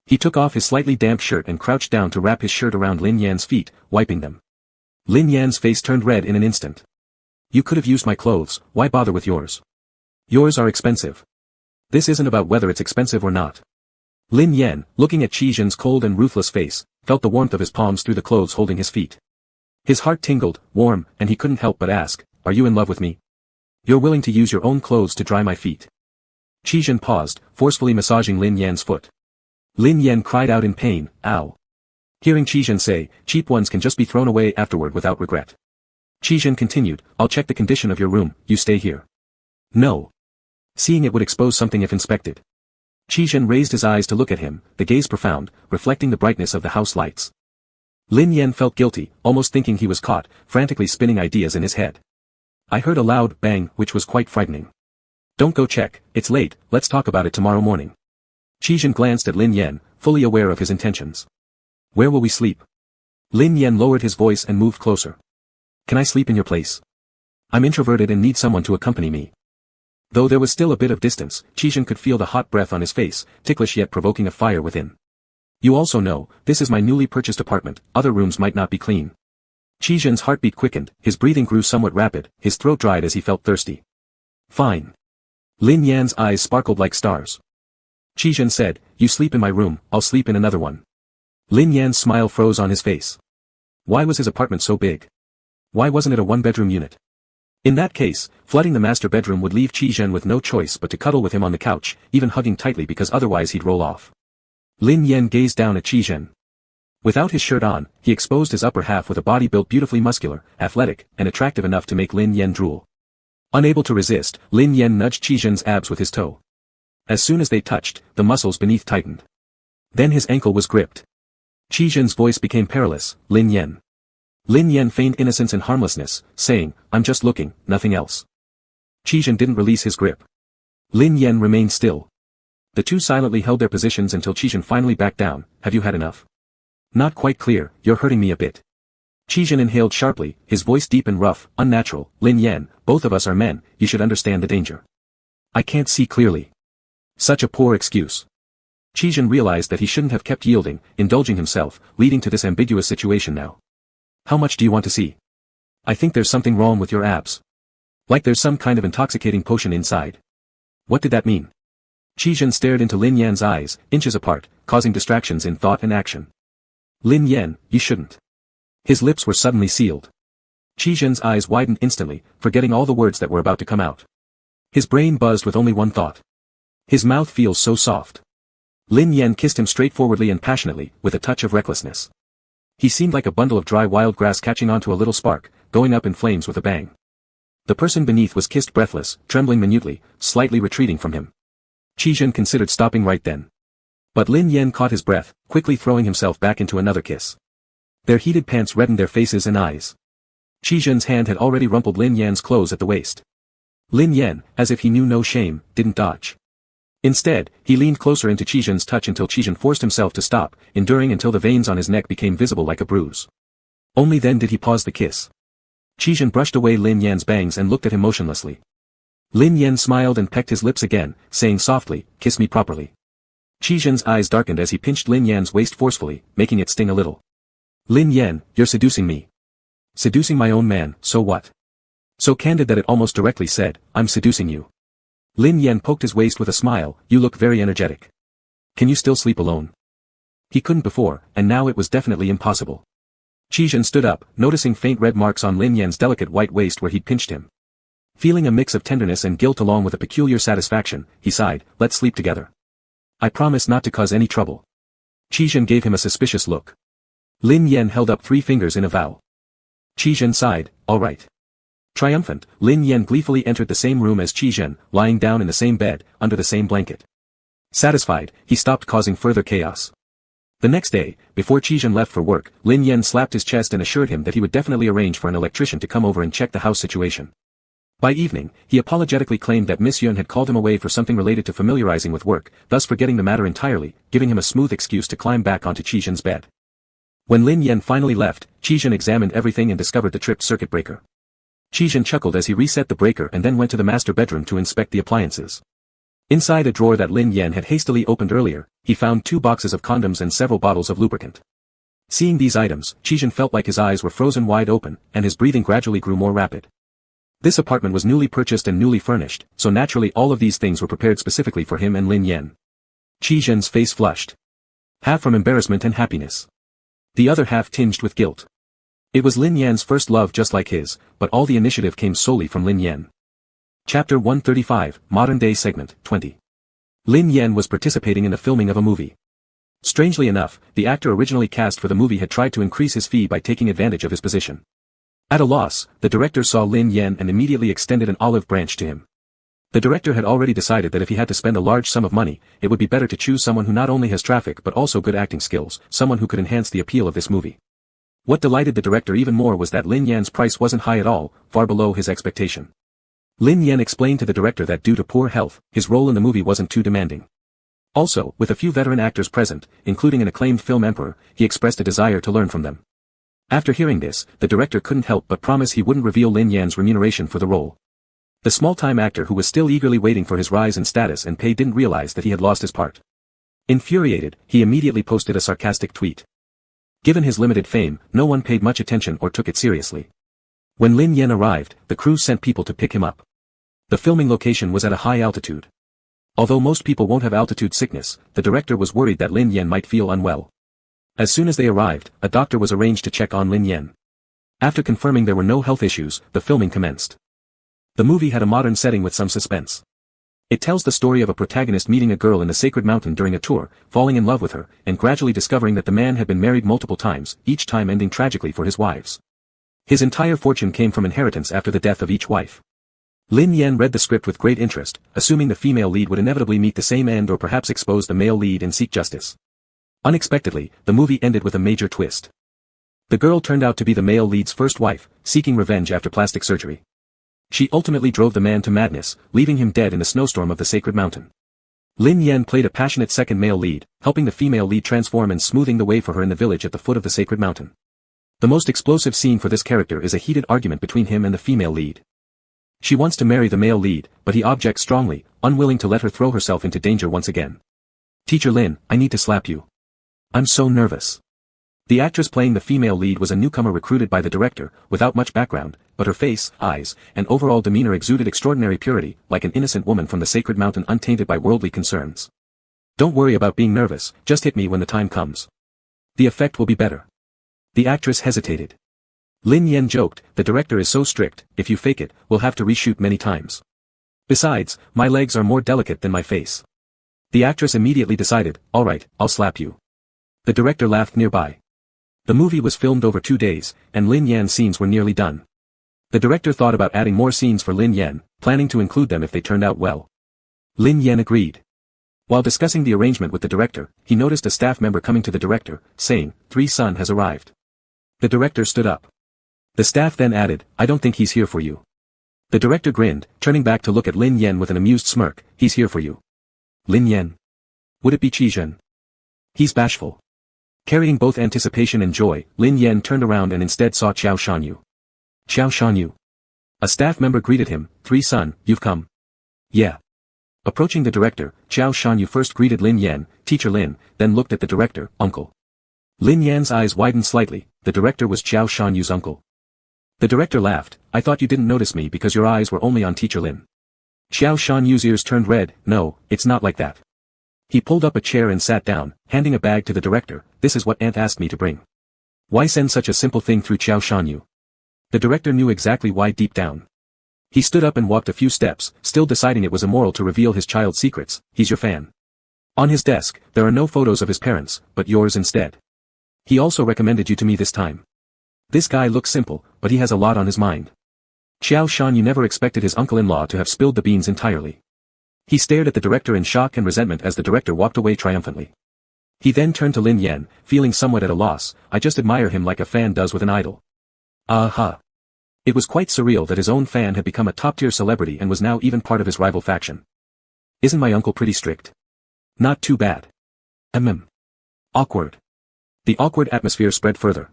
He took off his slightly damp shirt and crouched down to wrap his shirt around Lin Yan's feet, wiping them. Lin Yan's face turned red in an instant. You could have used my clothes, why bother with yours? Yours are expensive. This isn't about whether it's expensive or not. Lin Yan, looking at Qi Zhen's cold and ruthless face, felt the warmth of his palms through the clothes holding his feet. His heart tingled, warm, and he couldn't help but ask, are you in love with me? You're willing to use your own clothes to dry my feet. Qi Zhen paused, forcefully massaging Lin Yan's foot. Lin Yan cried out in pain, ow. Hearing Qi Zhen say, cheap ones can just be thrown away afterward without regret. Qi Zhen continued, I'll check the condition of your room, you stay here. No. Seeing it would expose something if inspected. Qi Zhen raised his eyes to look at him, the gaze profound, reflecting the brightness of the house lights. Lin Yan felt guilty, almost thinking he was caught, frantically spinning ideas in his head. I heard a loud bang, which was quite frightening. Don't go check, it's late, let's talk about it tomorrow morning. Qi Zhen glanced at Lin Yan, fully aware of his intentions. Where will we sleep? Lin Yan lowered his voice and moved closer. Can I sleep in your place? I'm introverted and need someone to accompany me. Though there was still a bit of distance, Qi Zhen could feel the hot breath on his face, ticklish yet provoking a fire within. You also know, this is my newly purchased apartment, other rooms might not be clean. Qi Zhen's heartbeat quickened, his breathing grew somewhat rapid, his throat dried as he felt thirsty. Fine. Lin Yan's eyes sparkled like stars. Qi Zhen said, you sleep in my room, I'll sleep in another one. Lin Yan's smile froze on his face. Why was his apartment so big? Why wasn't it a one-bedroom unit? In that case, flooding the master bedroom would leave Qi Zhen with no choice but to cuddle with him on the couch, even hugging tightly because otherwise he'd roll off. Lin Yan gazed down at Qi Zhen. Without his shirt on, he exposed his upper half with a body built beautifully muscular, athletic, and attractive enough to make Lin Yan drool. Unable to resist, Lin Yan nudged Qi Zhen's abs with his toe. As soon as they touched, the muscles beneath tightened. Then his ankle was gripped. Qi Zhen's voice became perilous, Lin Yan. Lin Yan feigned innocence and harmlessness, saying, I'm just looking, nothing else. Qi Zhen didn't release his grip. Lin Yan remained still. The two silently held their positions until Qi Zhen finally backed down, have you had enough? Not quite clear, you're hurting me a bit. Qizhen inhaled sharply, his voice deep and rough, unnatural. Lin Yan, both of us are men, you should understand the danger. I can't see clearly. Such a poor excuse. Qizhen realized that he shouldn't have kept yielding, indulging himself, leading to this ambiguous situation now. How much do you want to see? I think there's something wrong with your abs. Like there's some kind of intoxicating potion inside. What did that mean? Qizhen stared into Lin Yan's eyes, inches apart, causing distractions in thought and action. Lin Yan, you shouldn't. His lips were suddenly sealed. Qizhen's eyes widened instantly, forgetting all the words that were about to come out. His brain buzzed with only one thought. His mouth feels so soft. Lin Yan kissed him straightforwardly and passionately, with a touch of recklessness. He seemed like a bundle of dry wild grass catching onto a little spark, going up in flames with a bang. The person beneath was kissed breathless, trembling minutely, slightly retreating from him. Qizhen considered stopping right then. But Lin Yan caught his breath, quickly throwing himself back into another kiss. Their heated pants reddened their faces and eyes. Qizhen's hand had already rumpled Lin Yan's clothes at the waist. Lin Yan, as if he knew no shame, didn't dodge. Instead, he leaned closer into Qizhen's touch until Qizhen forced himself to stop, enduring until the veins on his neck became visible like a bruise. Only then did he pause the kiss. Qizhen brushed away Lin Yan's bangs and looked at him motionlessly. Lin Yan smiled and pecked his lips again, saying softly, "Kiss me properly." Qizhen's eyes darkened as he pinched Lin Yan's waist forcefully, making it sting a little. Lin Yan, you're seducing me. Seducing my own man, so what? So candid that it almost directly said, I'm seducing you. Lin Yan poked his waist with a smile, you look very energetic. Can you still sleep alone? He couldn't before, and now it was definitely impossible. Qizhen stood up, noticing faint red marks on Lin Yan's delicate white waist where he'd pinched him. Feeling a mix of tenderness and guilt along with a peculiar satisfaction, he sighed, let's sleep together. I promise not to cause any trouble. Qizhen gave him a suspicious look. Lin Yan held up 3 fingers in a vow. Qizhen sighed, all right. Triumphant, Lin Yan gleefully entered the same room as Qizhen, lying down in the same bed, under the same blanket. Satisfied, he stopped causing further chaos. The next day, before Qizhen left for work, Lin Yan slapped his chest and assured him that he would definitely arrange for an electrician to come over and check the house situation. By evening, he apologetically claimed that Miss Yun had called him away for something related to familiarizing with work, thus forgetting the matter entirely, giving him a smooth excuse to climb back onto Qizhen's bed. When Lin Yan finally left, Qizhen examined everything and discovered the tripped circuit breaker. Qizhen chuckled as he reset the breaker and then went to the master bedroom to inspect the appliances. Inside a drawer that Lin Yan had hastily opened earlier, he found 2 boxes of condoms and several bottles of lubricant. Seeing these items, Qizhen felt like his eyes were frozen wide open, and his breathing gradually grew more rapid. This apartment was newly purchased and newly furnished, so naturally all of these things were prepared specifically for him and Lin Yan. Qizhen's face flushed. Half from embarrassment and happiness. The other half tinged with guilt. It was Lin Yan's first love just like his, but all the initiative came solely from Lin Yan. Chapter 135, Modern Day Segment, 20. Lin Yan was participating in the filming of a movie. Strangely enough, the actor originally cast for the movie had tried to increase his fee by taking advantage of his position. At a loss, the director saw Lin Yan and immediately extended an olive branch to him. The director had already decided that if he had to spend a large sum of money, it would be better to choose someone who not only has traffic but also good acting skills, someone who could enhance the appeal of this movie. What delighted the director even more was that Lin Yan's price wasn't high at all, far below his expectation. Lin Yan explained to the director that due to poor health, his role in the movie wasn't too demanding. Also, with a few veteran actors present, including an acclaimed film emperor, he expressed a desire to learn from them. After hearing this, the director couldn't help but promise he wouldn't reveal Lin Yan's remuneration for the role. The small-time actor who was still eagerly waiting for his rise in status and pay didn't realize that he had lost his part. Infuriated, he immediately posted a sarcastic tweet. Given his limited fame, no one paid much attention or took it seriously. When Lin Yan arrived, the crew sent people to pick him up. The filming location was at a high altitude. Although most people won't have altitude sickness, the director was worried that Lin Yan might feel unwell. As soon as they arrived, a doctor was arranged to check on Lin Yan. After confirming there were no health issues, the filming commenced. The movie had a modern setting with some suspense. It tells the story of a protagonist meeting a girl in the sacred mountain during a tour, falling in love with her, and gradually discovering that the man had been married multiple times, each time ending tragically for his wives. His entire fortune came from inheritance after the death of each wife. Lin Yan read the script with great interest, assuming the female lead would inevitably meet the same end or perhaps expose the male lead and seek justice. Unexpectedly, the movie ended with a major twist. The girl turned out to be the male lead's first wife, seeking revenge after plastic surgery. She ultimately drove the man to madness, leaving him dead in the snowstorm of the sacred mountain. Lin Yan played a passionate second male lead, helping the female lead transform and smoothing the way for her in the village at the foot of the sacred mountain. The most explosive scene for this character is a heated argument between him and the female lead. She wants to marry the male lead, but he objects strongly, unwilling to let her throw herself into danger once again. "Teacher Lin, I need to slap you. I'm so nervous." The actress playing the female lead was a newcomer recruited by the director, without much background, but her face, eyes, and overall demeanor exuded extraordinary purity, like an innocent woman from the sacred mountain untainted by worldly concerns. "Don't worry about being nervous, just hit me when the time comes. The effect will be better." The actress hesitated. Lin Yan joked, "The director is so strict, if you fake it, we'll have to reshoot many times. Besides, my legs are more delicate than my face." The actress immediately decided, "Alright, I'll slap you." The director laughed nearby. The movie was filmed over 2 days, and Lin Yan's scenes were nearly done. The director thought about adding more scenes for Lin Yan, planning to include them if they turned out well. Lin Yan agreed. While discussing the arrangement with the director, he noticed a staff member coming to the director, saying, "3 son has arrived." The director stood up. The staff then added, "I don't think he's here for you." The director grinned, turning back to look at Lin Yan with an amused smirk. "He's here for you." Lin Yan. Would it be Qi Zhen? He's bashful. Carrying both anticipation and joy, Lin Yan turned around and instead saw Qiao Shanyu. "Qiao Shanyu." A staff member greeted him, "3 son, you've come." "Yeah." Approaching the director, Qiao Shanyu first greeted Lin Yan, "Teacher Lin," then looked at the director, "Uncle." Lin Yan's eyes widened slightly. The director was Qiao Shanyu's uncle. The director laughed, "I thought you didn't notice me because your eyes were only on Teacher Lin." Qiao Shanyu's ears turned red. "No, it's not like that." He pulled up a chair and sat down, handing a bag to the director. "This is what Aunt asked me to bring." Why send such a simple thing through Qiao Shanyu? The director knew exactly why deep down. He stood up and walked a few steps, still deciding it was immoral to reveal his child's secrets. "He's your fan. On his desk, there are no photos of his parents, but yours instead. He also recommended you to me this time. This guy looks simple, but he has a lot on his mind." Qiao Shanyu never expected his uncle-in-law to have spilled the beans entirely. He stared at the director in shock and resentment as the director walked away triumphantly. He then turned to Lin Yan, feeling somewhat at a loss. "I just admire him like a fan does with an idol." Aha. It was quite surreal that his own fan had become a top-tier celebrity and was now even part of his rival faction. "Isn't my uncle pretty strict?" "Not too bad." Awkward. The awkward atmosphere spread further.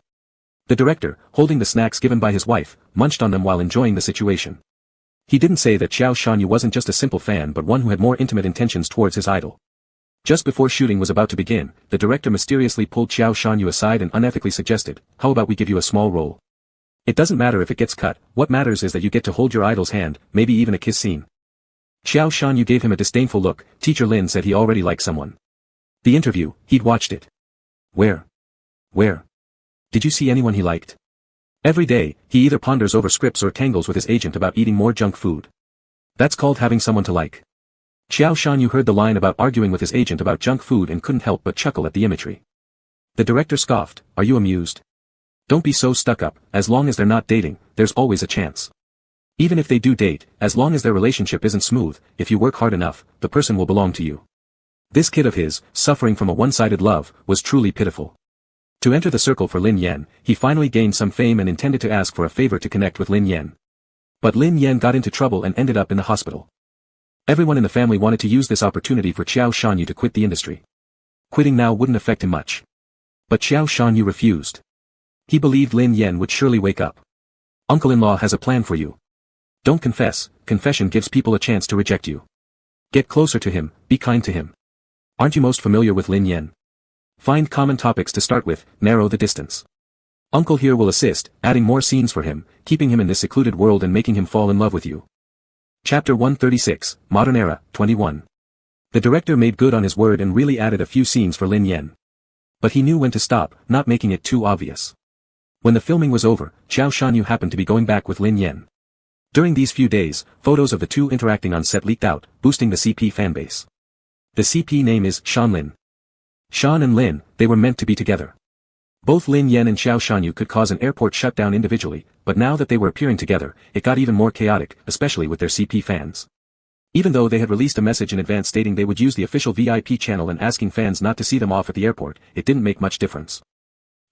The director, holding the snacks given by his wife, munched on them while enjoying the situation. He didn't say that Qiao Shanyu wasn't just a simple fan but one who had more intimate intentions towards his idol. Just before shooting was about to begin, the director mysteriously pulled Qiao Shanyu aside and unethically suggested, "How about we give you a small role? It doesn't matter if it gets cut, what matters is that you get to hold your idol's hand, maybe even a kiss scene." Qiao Shanyu gave him a disdainful look. Teacher Lin said he already liked someone. The interview, he'd watched it. Where? Did you see anyone he liked? Every day, he either ponders over scripts or tangles with his agent about eating more junk food. That's called having someone to like. Qiao Shanyu heard the line about arguing with his agent about junk food and couldn't help but chuckle at the imagery. The director scoffed, "Are you amused? Don't be so stuck up. As long as they're not dating, there's always a chance. Even if they do date, as long as their relationship isn't smooth, if you work hard enough, the person will belong to you." This kid of his, suffering from a one-sided love, was truly pitiful. To enter the circle for Lin Yan, he finally gained some fame and intended to ask for a favor to connect with Lin Yan. But Lin Yan got into trouble and ended up in the hospital. Everyone in the family wanted to use this opportunity for Qiao Shanyu to quit the industry. Quitting now wouldn't affect him much. But Qiao Shanyu refused. He believed Lin Yan would surely wake up. "Uncle-in-law has a plan for you. Don't confess, confession gives people a chance to reject you. Get closer to him, be kind to him. Aren't you most familiar with Lin Yan? Find common topics to start with, narrow the distance. Uncle here will assist, adding more scenes for him, keeping him in this secluded world and making him fall in love with you." Chapter 136, Modern Era, 21. The director made good on his word and really added a few scenes for Lin Yan. But he knew when to stop, not making it too obvious. When the filming was over, Qiao Shanyu happened to be going back with Lin Yan. During these few days, photos of the two interacting on set leaked out, boosting the CP fanbase. The CP name is Shan Lin. Shan and Lin, they were meant to be together. Both Lin Yan and Qiao Shanyu could cause an airport shutdown individually, but now that they were appearing together, it got even more chaotic, especially with their CP fans. Even though they had released a message in advance stating they would use the official VIP channel and asking fans not to see them off at the airport, it didn't make much difference.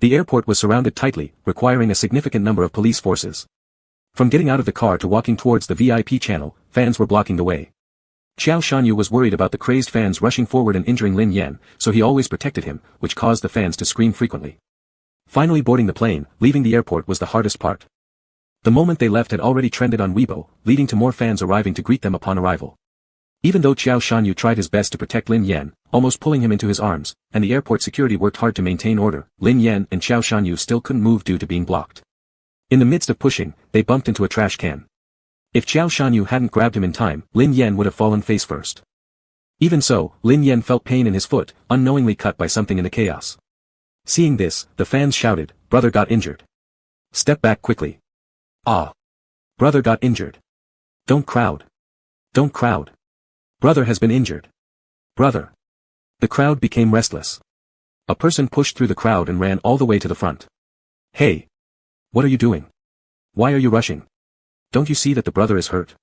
The airport was surrounded tightly, requiring a significant number of police forces. From getting out of the car to walking towards the VIP channel, fans were blocking the way. Xiao Shanyu was worried about the crazed fans rushing forward and injuring Lin Yan, so he always protected him, which caused the fans to scream frequently. Finally boarding the plane, leaving the airport was the hardest part. The moment they left had already trended on Weibo, leading to more fans arriving to greet them upon arrival. Even though Xiao Shanyu tried his best to protect Lin Yan, almost pulling him into his arms, and the airport security worked hard to maintain order, Lin Yan and Xiao Shanyu still couldn't move due to being blocked. In the midst of pushing, they bumped into a trash can. If Xiao Shanyu hadn't grabbed him in time, Lin Yan would have fallen face first. Even so, Lin Yan felt pain in his foot, unknowingly cut by something in the chaos. Seeing this, the fans shouted, "Brother got injured. Step back quickly. Ah! Brother got injured. Don't crowd. Don't crowd. Brother has been injured. Brother." The crowd became restless. A person pushed through the crowd and ran all the way to the front. "Hey! What are you doing? Why are you rushing? Don't you see that the brother is hurt?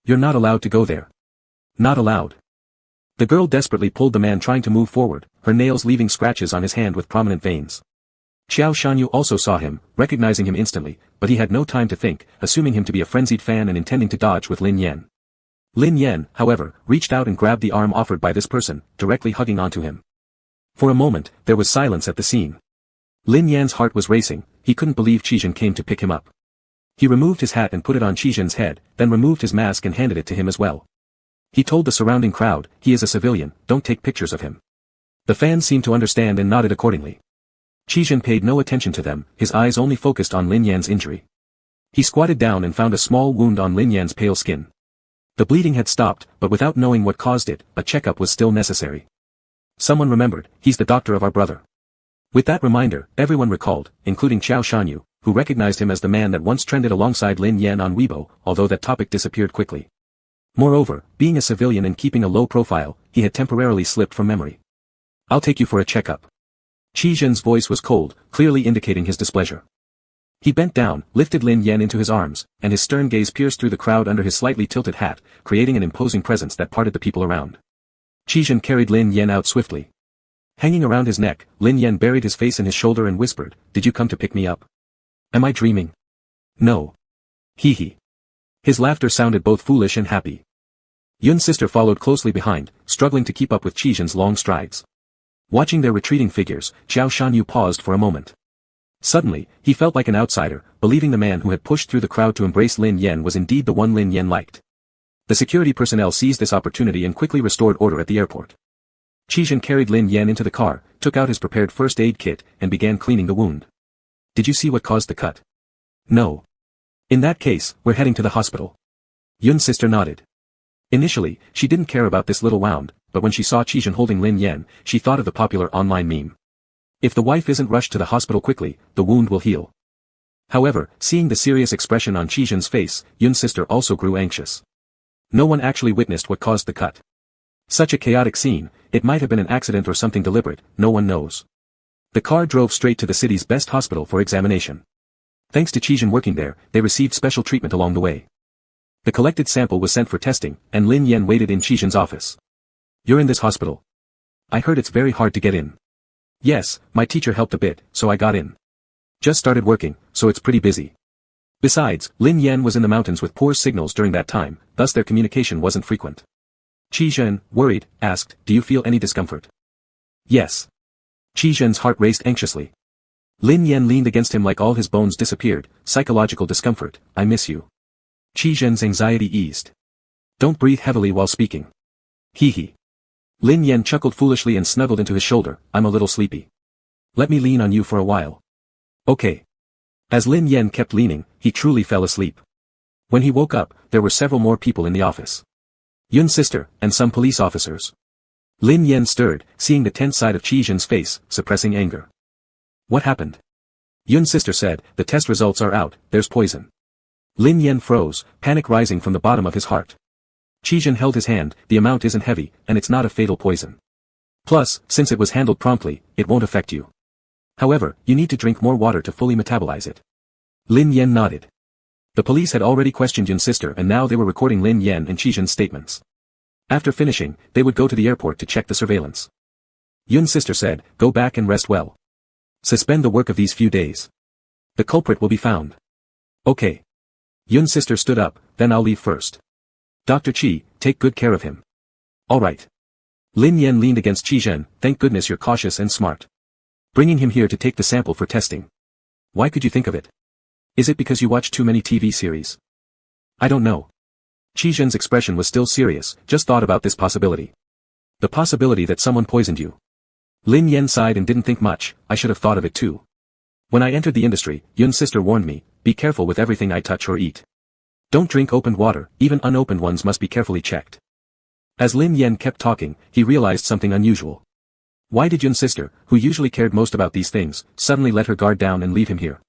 You're not allowed to go there. Not allowed." The girl desperately pulled the man trying to move forward, her nails leaving scratches on his hand with prominent veins. Xiao Shanyu also saw him, recognizing him instantly, but he had no time to think, assuming him to be a frenzied fan and intending to dodge with Lin Yan. Lin Yan, however, reached out and grabbed the arm offered by this person, directly hugging onto him. For a moment, there was silence at the scene. Lin Yan's heart was racing, he couldn't believe Qizhen came to pick him up. He removed his hat and put it on Qizhen's head, then removed his mask and handed it to him as well. He told the surrounding crowd, "He is a civilian, don't take pictures of him." The fans seemed to understand and nodded accordingly. Qizhen paid no attention to them, his eyes only focused on Lin Yan's injury. He squatted down and found a small wound on Lin Yan's pale skin. The bleeding had stopped, but without knowing what caused it, a checkup was still necessary. Someone remembered, "He's the doctor of our brother." With that reminder, everyone recalled, including Xiao Shanyu, who recognized him as the man that once trended alongside Lin Yan on Weibo, although that topic disappeared quickly. Moreover, being a civilian and keeping a low profile, he had temporarily slipped from memory. "I'll take you for a checkup." Qizhen's voice was cold, clearly indicating his displeasure. He bent down, lifted Lin Yan into his arms, and his stern gaze pierced through the crowd under his slightly tilted hat, creating an imposing presence that parted the people around. Qizhen carried Lin Yan out swiftly. Hanging around his neck, Lin Yan buried his face in his shoulder and whispered, "Did you come to pick me up? Am I dreaming? No. Hee hee." His laughter sounded both foolish and happy. Yun's sister followed closely behind, struggling to keep up with Qizhen's long strides. Watching their retreating figures, Xiao Shanyu paused for a moment. Suddenly, he felt like an outsider, believing the man who had pushed through the crowd to embrace Lin Yan was indeed the one Lin Yan liked. The security personnel seized this opportunity and quickly restored order at the airport. Qizhen carried Lin Yan into the car, took out his prepared first aid kit, and began cleaning the wound. "Did you see what caused the cut?" "No." "In that case, we're heading to the hospital." Yun's sister nodded. Initially, she didn't care about this little wound, but when she saw Qizhen holding Lin Yan, she thought of the popular online meme. If the wife isn't rushed to the hospital quickly, the wound will heal. However, seeing the serious expression on Qizhen's face, Yun's sister also grew anxious. No one actually witnessed what caused the cut. Such a chaotic scene, it might have been an accident or something deliberate, no one knows. The car drove straight to the city's best hospital for examination. Thanks to Qizhen working there, they received special treatment along the way. The collected sample was sent for testing, and Lin Yan waited in Qizhen's office. "You're in this hospital? I heard it's very hard to get in." "Yes, my teacher helped a bit, so I got in. Just started working, so it's pretty busy." Besides, Lin Yan was in the mountains with poor signals during that time, thus their communication wasn't frequent. Qizhen, worried, asked, "Do you feel any discomfort?" "Yes." Qizhen's heart raced anxiously. Lin Yan leaned against him like all his bones disappeared. "Psychological discomfort, I miss you." Qizhen's anxiety eased. "Don't breathe heavily while speaking." "Hee hee." Lin Yan chuckled foolishly and snuggled into his shoulder. "I'm a little sleepy. Let me lean on you for a while." "Okay." As Lin Yan kept leaning, he truly fell asleep. When he woke up, there were several more people in the office. Yun's sister, and some police officers. Lin Yan stirred, seeing the tense side of Qizhen's face, suppressing anger. "What happened?" Yun's sister said, "The test results are out, there's poison." Lin Yan froze, panic rising from the bottom of his heart. Qizhen held his hand, "The amount isn't heavy, and it's not a fatal poison. Plus, since it was handled promptly, it won't affect you. However, you need to drink more water to fully metabolize it." Lin Yan nodded. The police had already questioned Yun's sister and now they were recording Lin Yan and Qizhen's statements. After finishing, they would go to the airport to check the surveillance. Yun's sister said, "Go back and rest well. Suspend the work of these few days. The culprit will be found." "Okay." Yun's sister stood up, "Then I'll leave first." Dr. Qi, take good care of him. All right. Lin Yan leaned against Qi Zhen. Thank goodness you're cautious and smart. Bringing him here to take the sample for testing. Why could you think of it? Is it because you watch too many TV series? I don't know. Qi Zhen's expression was still serious, just thought about this possibility. The possibility that someone poisoned you. Lin Yan sighed and didn't think much. I should have thought of it too. When I entered the industry, Yun's sister warned me, be careful with everything I touch or eat. Don't drink opened water, even unopened ones must be carefully checked. As Lin Yan kept talking, he realized something unusual. Why did Yun's sister, who usually cared most about these things, suddenly let her guard down and leave him here?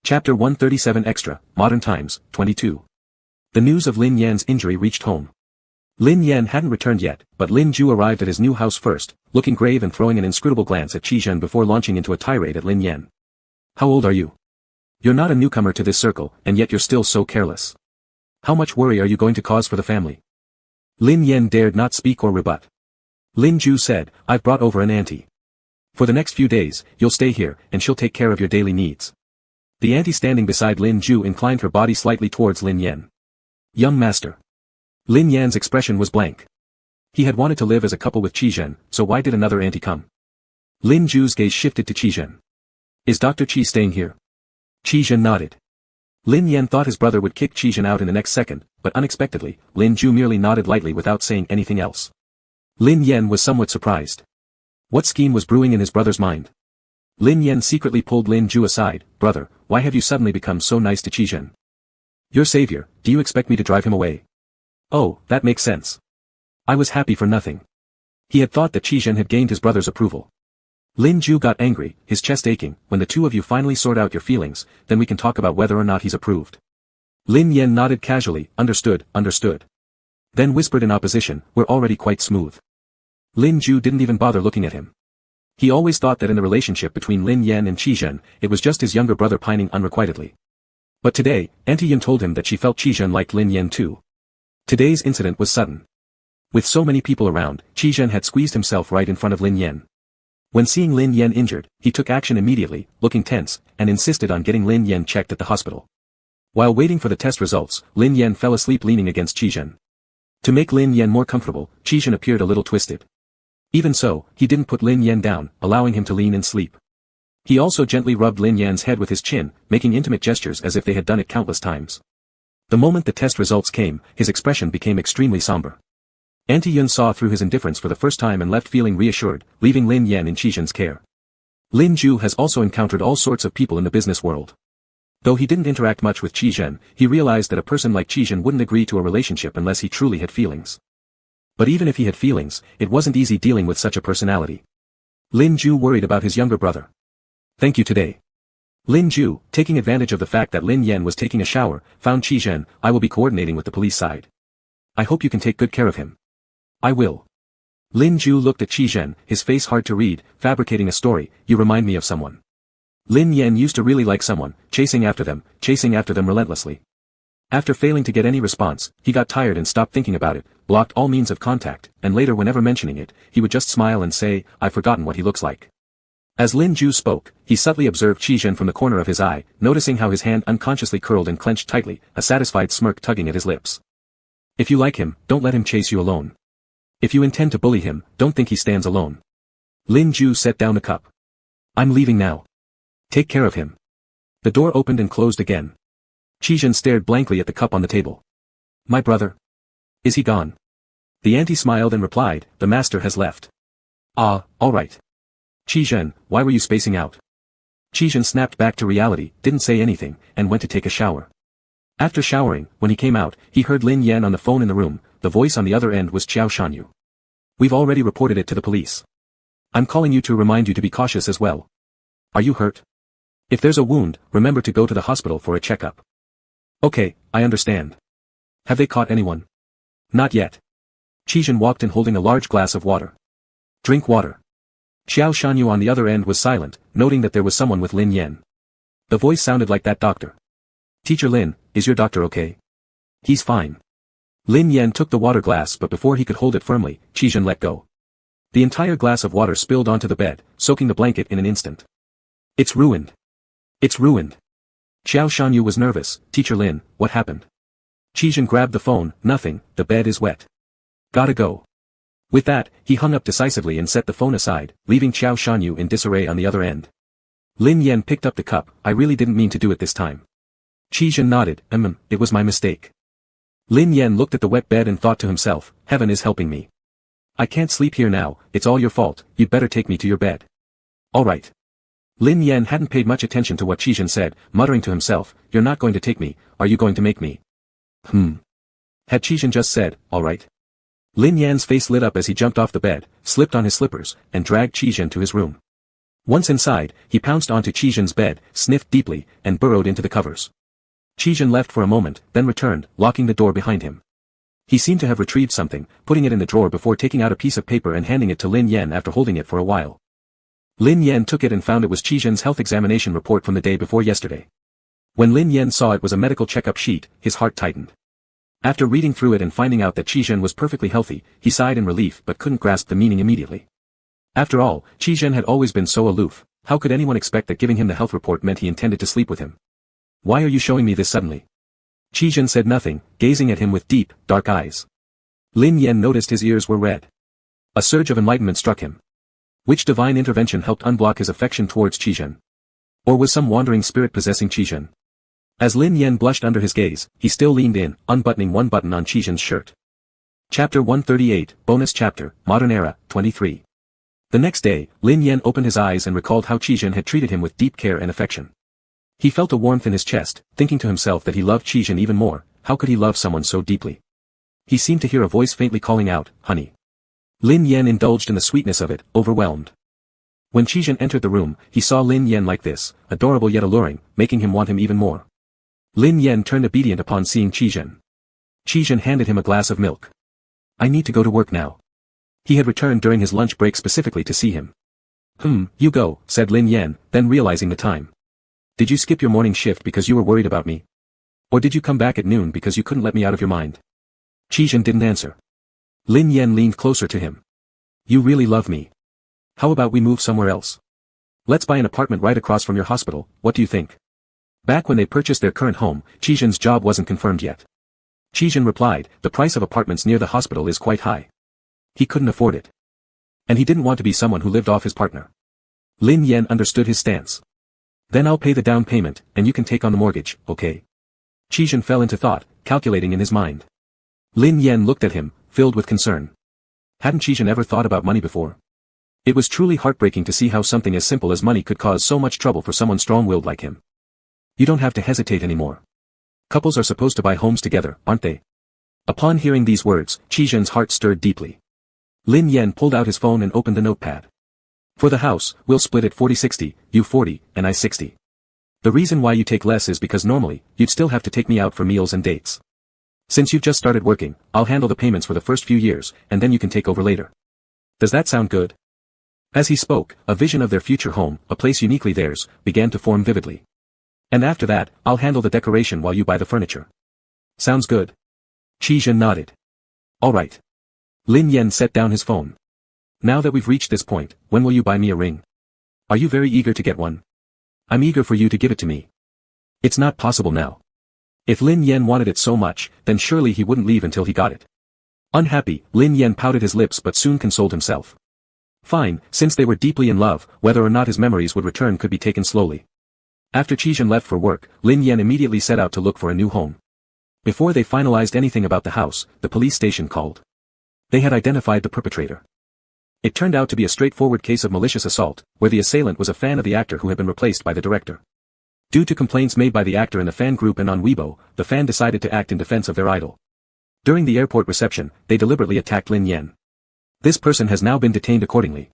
Chapter 137 Extra, Modern Times, 22. The news of Lin Yan's injury reached home. Lin Yan hadn't returned yet, but Lin Ju arrived at his new house first, looking grave and throwing an inscrutable glance at Qi Zhen before launching into a tirade at Lin Yan. How old are you? You're not a newcomer to this circle, and yet you're still so careless. How much worry are you going to cause for the family? Lin Yan dared not speak or rebut. Lin Ju said, I've brought over an auntie. For the next few days, you'll stay here, and she'll take care of your daily needs. The auntie standing beside Lin Ju inclined her body slightly towards Lin Yan. Young master. Lin Yan's expression was blank. He had wanted to live as a couple with Qi Zhen, so why did another auntie come? Lin Ju's gaze shifted to Qi Zhen. Is Dr. Qi staying here? Qi Zhen nodded. Lin Yan thought his brother would kick Qi Zhen out in the next second, but unexpectedly, Lin Ju merely nodded lightly without saying anything else. Lin Yan was somewhat surprised. What scheme was brewing in his brother's mind? Lin Yan secretly pulled Lin Ju aside. Brother, why have you suddenly become so nice to Qi Zhen? Your savior, do you expect me to drive him away? Oh, that makes sense. I was happy for nothing. He had thought that Qi Zhen had gained his brother's approval. Lin Ju got angry, his chest aching. When the two of you finally sort out your feelings, then we can talk about whether or not he's approved. Lin Yan nodded casually, understood, understood. Then whispered in opposition, we're already quite smooth. Lin Ju didn't even bother looking at him. He always thought that in the relationship between Lin Yan and Qi Zhen, it was just his younger brother pining unrequitedly. But today, Auntie Yun told him that she felt Qi Zhen liked Lin Yan too. Today's incident was sudden. With so many people around, Qi Zhen had squeezed himself right in front of Lin Yan. When seeing Lin Yan injured, he took action immediately, looking tense, and insisted on getting Lin Yan checked at the hospital. While waiting for the test results, Lin Yan fell asleep leaning against Qi Zhen. To make Lin Yan more comfortable, Qi Zhen appeared a little twisted. Even so, he didn't put Lin Yan down, allowing him to lean and sleep. He also gently rubbed Lin Yan's head with his chin, making intimate gestures as if they had done it countless times. The moment the test results came, his expression became extremely somber. Auntie Yun saw through his indifference for the first time and left feeling reassured, leaving Lin Yan in Qi Zhen's care. Lin Ju has also encountered all sorts of people in the business world. Though he didn't interact much with Qi Zhen, he realized that a person like Qi Zhen wouldn't agree to a relationship unless he truly had feelings. But even if he had feelings, it wasn't easy dealing with such a personality. Lin Ju worried about his younger brother. Thank you today. Lin Ju, taking advantage of the fact that Lin Yan was taking a shower, found Qi Zhen. I will be coordinating with the police side. I hope you can take good care of him. I will. Lin Ju looked at Qi Zhen, his face hard to read, fabricating a story. You remind me of someone. Lin Yan used to really like someone, chasing after them relentlessly. After failing to get any response, he got tired and stopped thinking about it, blocked all means of contact, and later whenever mentioning it, he would just smile and say, I've forgotten what he looks like. As Lin Ju spoke, he subtly observed Qi Zhen from the corner of his eye, noticing how his hand unconsciously curled and clenched tightly, a satisfied smirk tugging at his lips. If you like him, don't let him chase you alone. If you intend to bully him, don't think he stands alone. Lin Ju set down the cup. I'm leaving now. Take care of him. The door opened and closed again. Qi Zhen stared blankly at the cup on the table. My brother? Is he gone? The auntie smiled and replied, the master has left. Ah, all right. Qi Zhen, why were you spacing out? Qi Zhen snapped back to reality, didn't say anything, and went to take a shower. After showering, when he came out, he heard Lin Yan on the phone in the room. The voice on the other end was Qiao Shanyu. We've already reported it to the police. I'm calling you to remind you to be cautious as well. Are you hurt? If there's a wound, remember to go to the hospital for a checkup. Okay, I understand. Have they caught anyone? Not yet. Qi Zhen walked in holding a large glass of water. Drink water. Qiao Shanyu on the other end was silent, noting that there was someone with Lin Yan. The voice sounded like that doctor. Teacher Lin, is your doctor okay? He's fine. Lin Yan took the water glass, but before he could hold it firmly, Qi Zhen let go. The entire glass of water spilled onto the bed, soaking the blanket in an instant. It's ruined. It's ruined. Qiao Shanyu was nervous. Teacher Lin, what happened? Chijin grabbed the phone. Nothing, the bed is wet. Gotta go. With that, he hung up decisively and set the phone aside, leaving Xiao Shanyu in disarray on the other end. Lin Yan picked up the cup. I really didn't mean to do it this time. Chijin nodded. It was my mistake. Lin Yan looked at the wet bed and thought to himself, heaven is helping me. I can't sleep here now, it's all your fault, you'd better take me to your bed. Alright. Lin Yan hadn't paid much attention to what Chijin said, muttering to himself, you're not going to take me, are you going to make me? Had Chijin just said, alright? Lin Yan's face lit up as he jumped off the bed, slipped on his slippers, and dragged Chijin to his room. Once inside, he pounced onto Chijin's bed, sniffed deeply, and burrowed into the covers. Chijin left for a moment, then returned, locking the door behind him. He seemed to have retrieved something, putting it in the drawer before taking out a piece of paper and handing it to Lin Yan after holding it for a while. Lin Yan took it and found it was Chijin's health examination report from the day before yesterday. When Lin Yan saw it was a medical checkup sheet, his heart tightened. After reading through it and finding out that Chijin was perfectly healthy, he sighed in relief but couldn't grasp the meaning immediately. After all, Chijin had always been so aloof, how could anyone expect that giving him the health report meant he intended to sleep with him? Why are you showing me this suddenly? Chijin said nothing, gazing at him with deep, dark eyes. Lin Yan noticed his ears were red. A surge of enlightenment struck him. Which divine intervention helped unblock his affection towards Chijin? Or was some wandering spirit possessing Chijin? As Lin Yan blushed under his gaze, he still leaned in, unbuttoning one button on Chijin's shirt. Chapter 138, Bonus Chapter, Modern Era, 23. The next day, Lin Yan opened his eyes and recalled how Chijin had treated him with deep care and affection. He felt a warmth in his chest, thinking to himself that he loved Chijin even more. How could he love someone so deeply? He seemed to hear a voice faintly calling out, honey. Lin Yan indulged in the sweetness of it, overwhelmed. When Chijin entered the room, he saw Lin Yan like this, adorable yet alluring, making him want him even more. Lin Yan turned obedient upon seeing Chijin. Chijin handed him a glass of milk. I need to go to work now. He had returned during his lunch break specifically to see him. You go, said Lin Yan, then realizing the time. Did you skip your morning shift because you were worried about me? Or did you come back at noon because you couldn't let me out of your mind? Chijin didn't answer. Lin Yan leaned closer to him. You really love me. How about we move somewhere else? Let's buy an apartment right across from your hospital, what do you think? Back when they purchased their current home, Chijin's job wasn't confirmed yet. Chijin replied, the price of apartments near the hospital is quite high. He couldn't afford it. And he didn't want to be someone who lived off his partner. Lin Yan understood his stance. Then I'll pay the down payment, and you can take on the mortgage, okay? Chijin fell into thought, calculating in his mind. Lin Yan looked at him, filled with concern. Hadn't Chijin ever thought about money before? It was truly heartbreaking to see how something as simple as money could cause so much trouble for someone strong-willed like him. You don't have to hesitate anymore. Couples are supposed to buy homes together, aren't they? Upon hearing these words, Chijin's heart stirred deeply. Lin Yan pulled out his phone and opened the notepad. For the house, we'll split it 40-60, you 40, and I 60. The reason why you take less is because normally, you'd still have to take me out for meals and dates. Since you've just started working, I'll handle the payments for the first few years, and then you can take over later. Does that sound good? As he spoke, a vision of their future home, a place uniquely theirs, began to form vividly. And after that, I'll handle the decoration while you buy the furniture. Sounds good. Chijin nodded. Alright. Lin Yan set down his phone. Now that we've reached this point, when will you buy me a ring? Are you very eager to get one? I'm eager for you to give it to me. It's not possible now. If Lin Yan wanted it so much, then surely he wouldn't leave until he got it. Unhappy, Lin Yan pouted his lips but soon consoled himself. Fine, since they were deeply in love, whether or not his memories would return could be taken slowly. After Chijin left for work, Lin Yan immediately set out to look for a new home. Before they finalized anything about the house, the police station called. They had identified the perpetrator. It turned out to be a straightforward case of malicious assault, where the assailant was a fan of the actor who had been replaced by the director. Due to complaints made by the actor in the fan group and on Weibo, the fan decided to act in defense of their idol. During the airport reception, they deliberately attacked Lin Yan. This person has now been detained accordingly.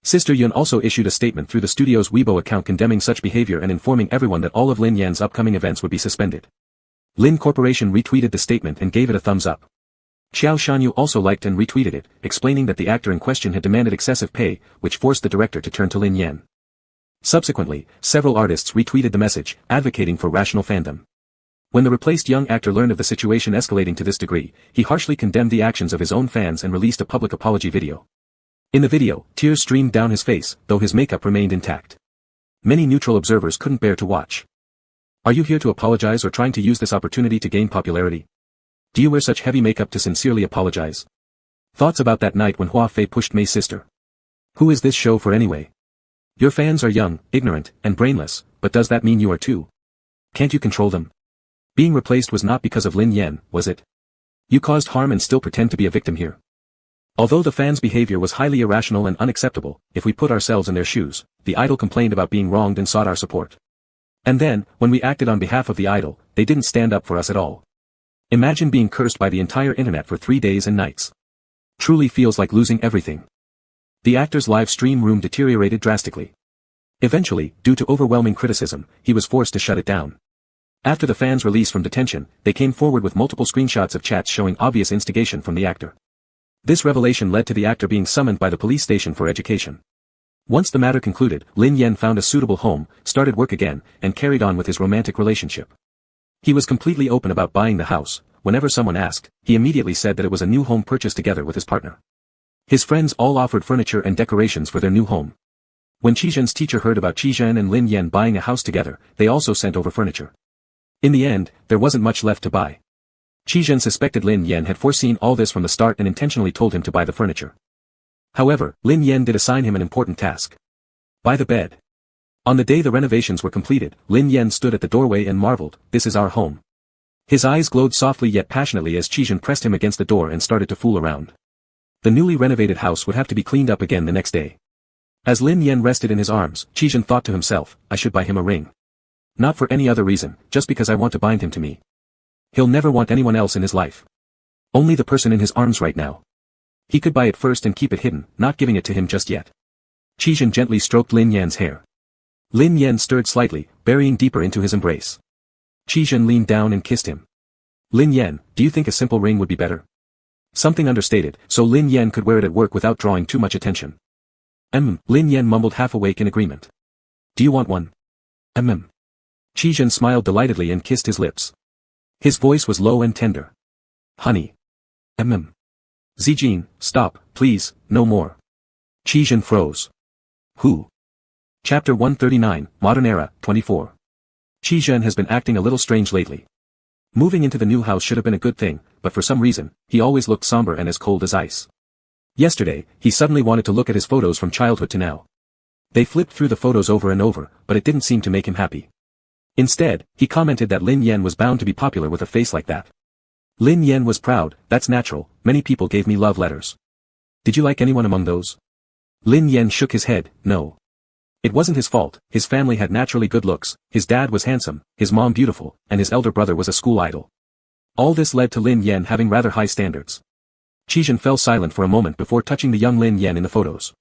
Sister Yun also issued a statement through the studio's Weibo account condemning such behavior and informing everyone that all of Lin Yan's upcoming events would be suspended. Lin Corporation retweeted the statement and gave it a thumbs up. Xiao Shanyu also liked and retweeted it, explaining that the actor in question had demanded excessive pay, which forced the director to turn to Lin Yan. Subsequently, several artists retweeted the message, advocating for rational fandom. When the replaced young actor learned of the situation escalating to this degree, he harshly condemned the actions of his own fans and released a public apology video. In the video, tears streamed down his face, though his makeup remained intact. Many neutral observers couldn't bear to watch. Are you here to apologize or trying to use this opportunity to gain popularity? Do you wear such heavy makeup to sincerely apologize? Thoughts about that night when Hua Fei pushed May's sister. Who is this show for anyway? Your fans are young, ignorant, and brainless, but does that mean you are too? Can't you control them? Being replaced was not because of Lin Yan, was it? You caused harm and still pretend to be a victim here. Although the fans' behavior was highly irrational and unacceptable, if we put ourselves in their shoes, the idol complained about being wronged and sought our support. And then, when we acted on behalf of the idol, they didn't stand up for us at all. Imagine being cursed by the entire internet for 3 days and nights. Truly feels like losing everything. The actor's live stream room deteriorated drastically. Eventually, due to overwhelming criticism, he was forced to shut it down. After the fans' release from detention, they came forward with multiple screenshots of chats showing obvious instigation from the actor. This revelation led to the actor being summoned by the police station for education. Once the matter concluded, Lin Yan found a suitable home, started work again, and carried on with his romantic relationship. He was completely open about buying the house. Whenever someone asked, he immediately said that it was a new home purchased together with his partner. His friends all offered furniture and decorations for their new home. When Qizhen's teacher heard about Qizhen and Lin Yan buying a house together, they also sent over furniture. In the end, there wasn't much left to buy. Qizhen suspected Lin Yan had foreseen all this from the start and intentionally told him to buy the furniture. However, Lin Yan did assign him an important task. Buy the bed. On the day the renovations were completed, Lin Yan stood at the doorway and marveled, "This is our home." His eyes glowed softly yet passionately as Qizhen pressed him against the door and started to fool around. The newly renovated house would have to be cleaned up again the next day. As Lin Yan rested in his arms, Qizhen thought to himself, "I should buy him a ring. Not for any other reason, just because I want to bind him to me. He'll never want anyone else in his life. Only the person in his arms right now. He could buy it first and keep it hidden, not giving it to him just yet." Qizhen gently stroked Lin Yan's hair. Lin Yan stirred slightly, burying deeper into his embrace. Qizhen leaned down and kissed him. "Lin Yan, do you think a simple ring would be better?" Something understated, so Lin Yan could wear it at work without drawing too much attention. Lin Yan mumbled half awake in agreement. "Do you want one?" Qizhen smiled delightedly and kissed his lips. His voice was low and tender. "Honey." Zijin, stop, please, no more." Qizhen froze. Who? Chapter 139, Modern Era, 24. Qizhen has been acting a little strange lately. Moving into the new house should have been a good thing, but for some reason, he always looked somber and as cold as ice. Yesterday, he suddenly wanted to look at his photos from childhood to now. They flipped through the photos over and over, but it didn't seem to make him happy. Instead, he commented that Lin Yan was bound to be popular with a face like that. Lin Yan was proud, "That's natural, many people gave me love letters." "Did you like anyone among those?" Lin Yan shook his head, "No. It wasn't his fault, his family had naturally good looks, his dad was handsome, his mom beautiful, and his elder brother was a school idol. All this led to Lin Yan having rather high standards." Qizhen fell silent for a moment before touching the young Lin Yan in the photos.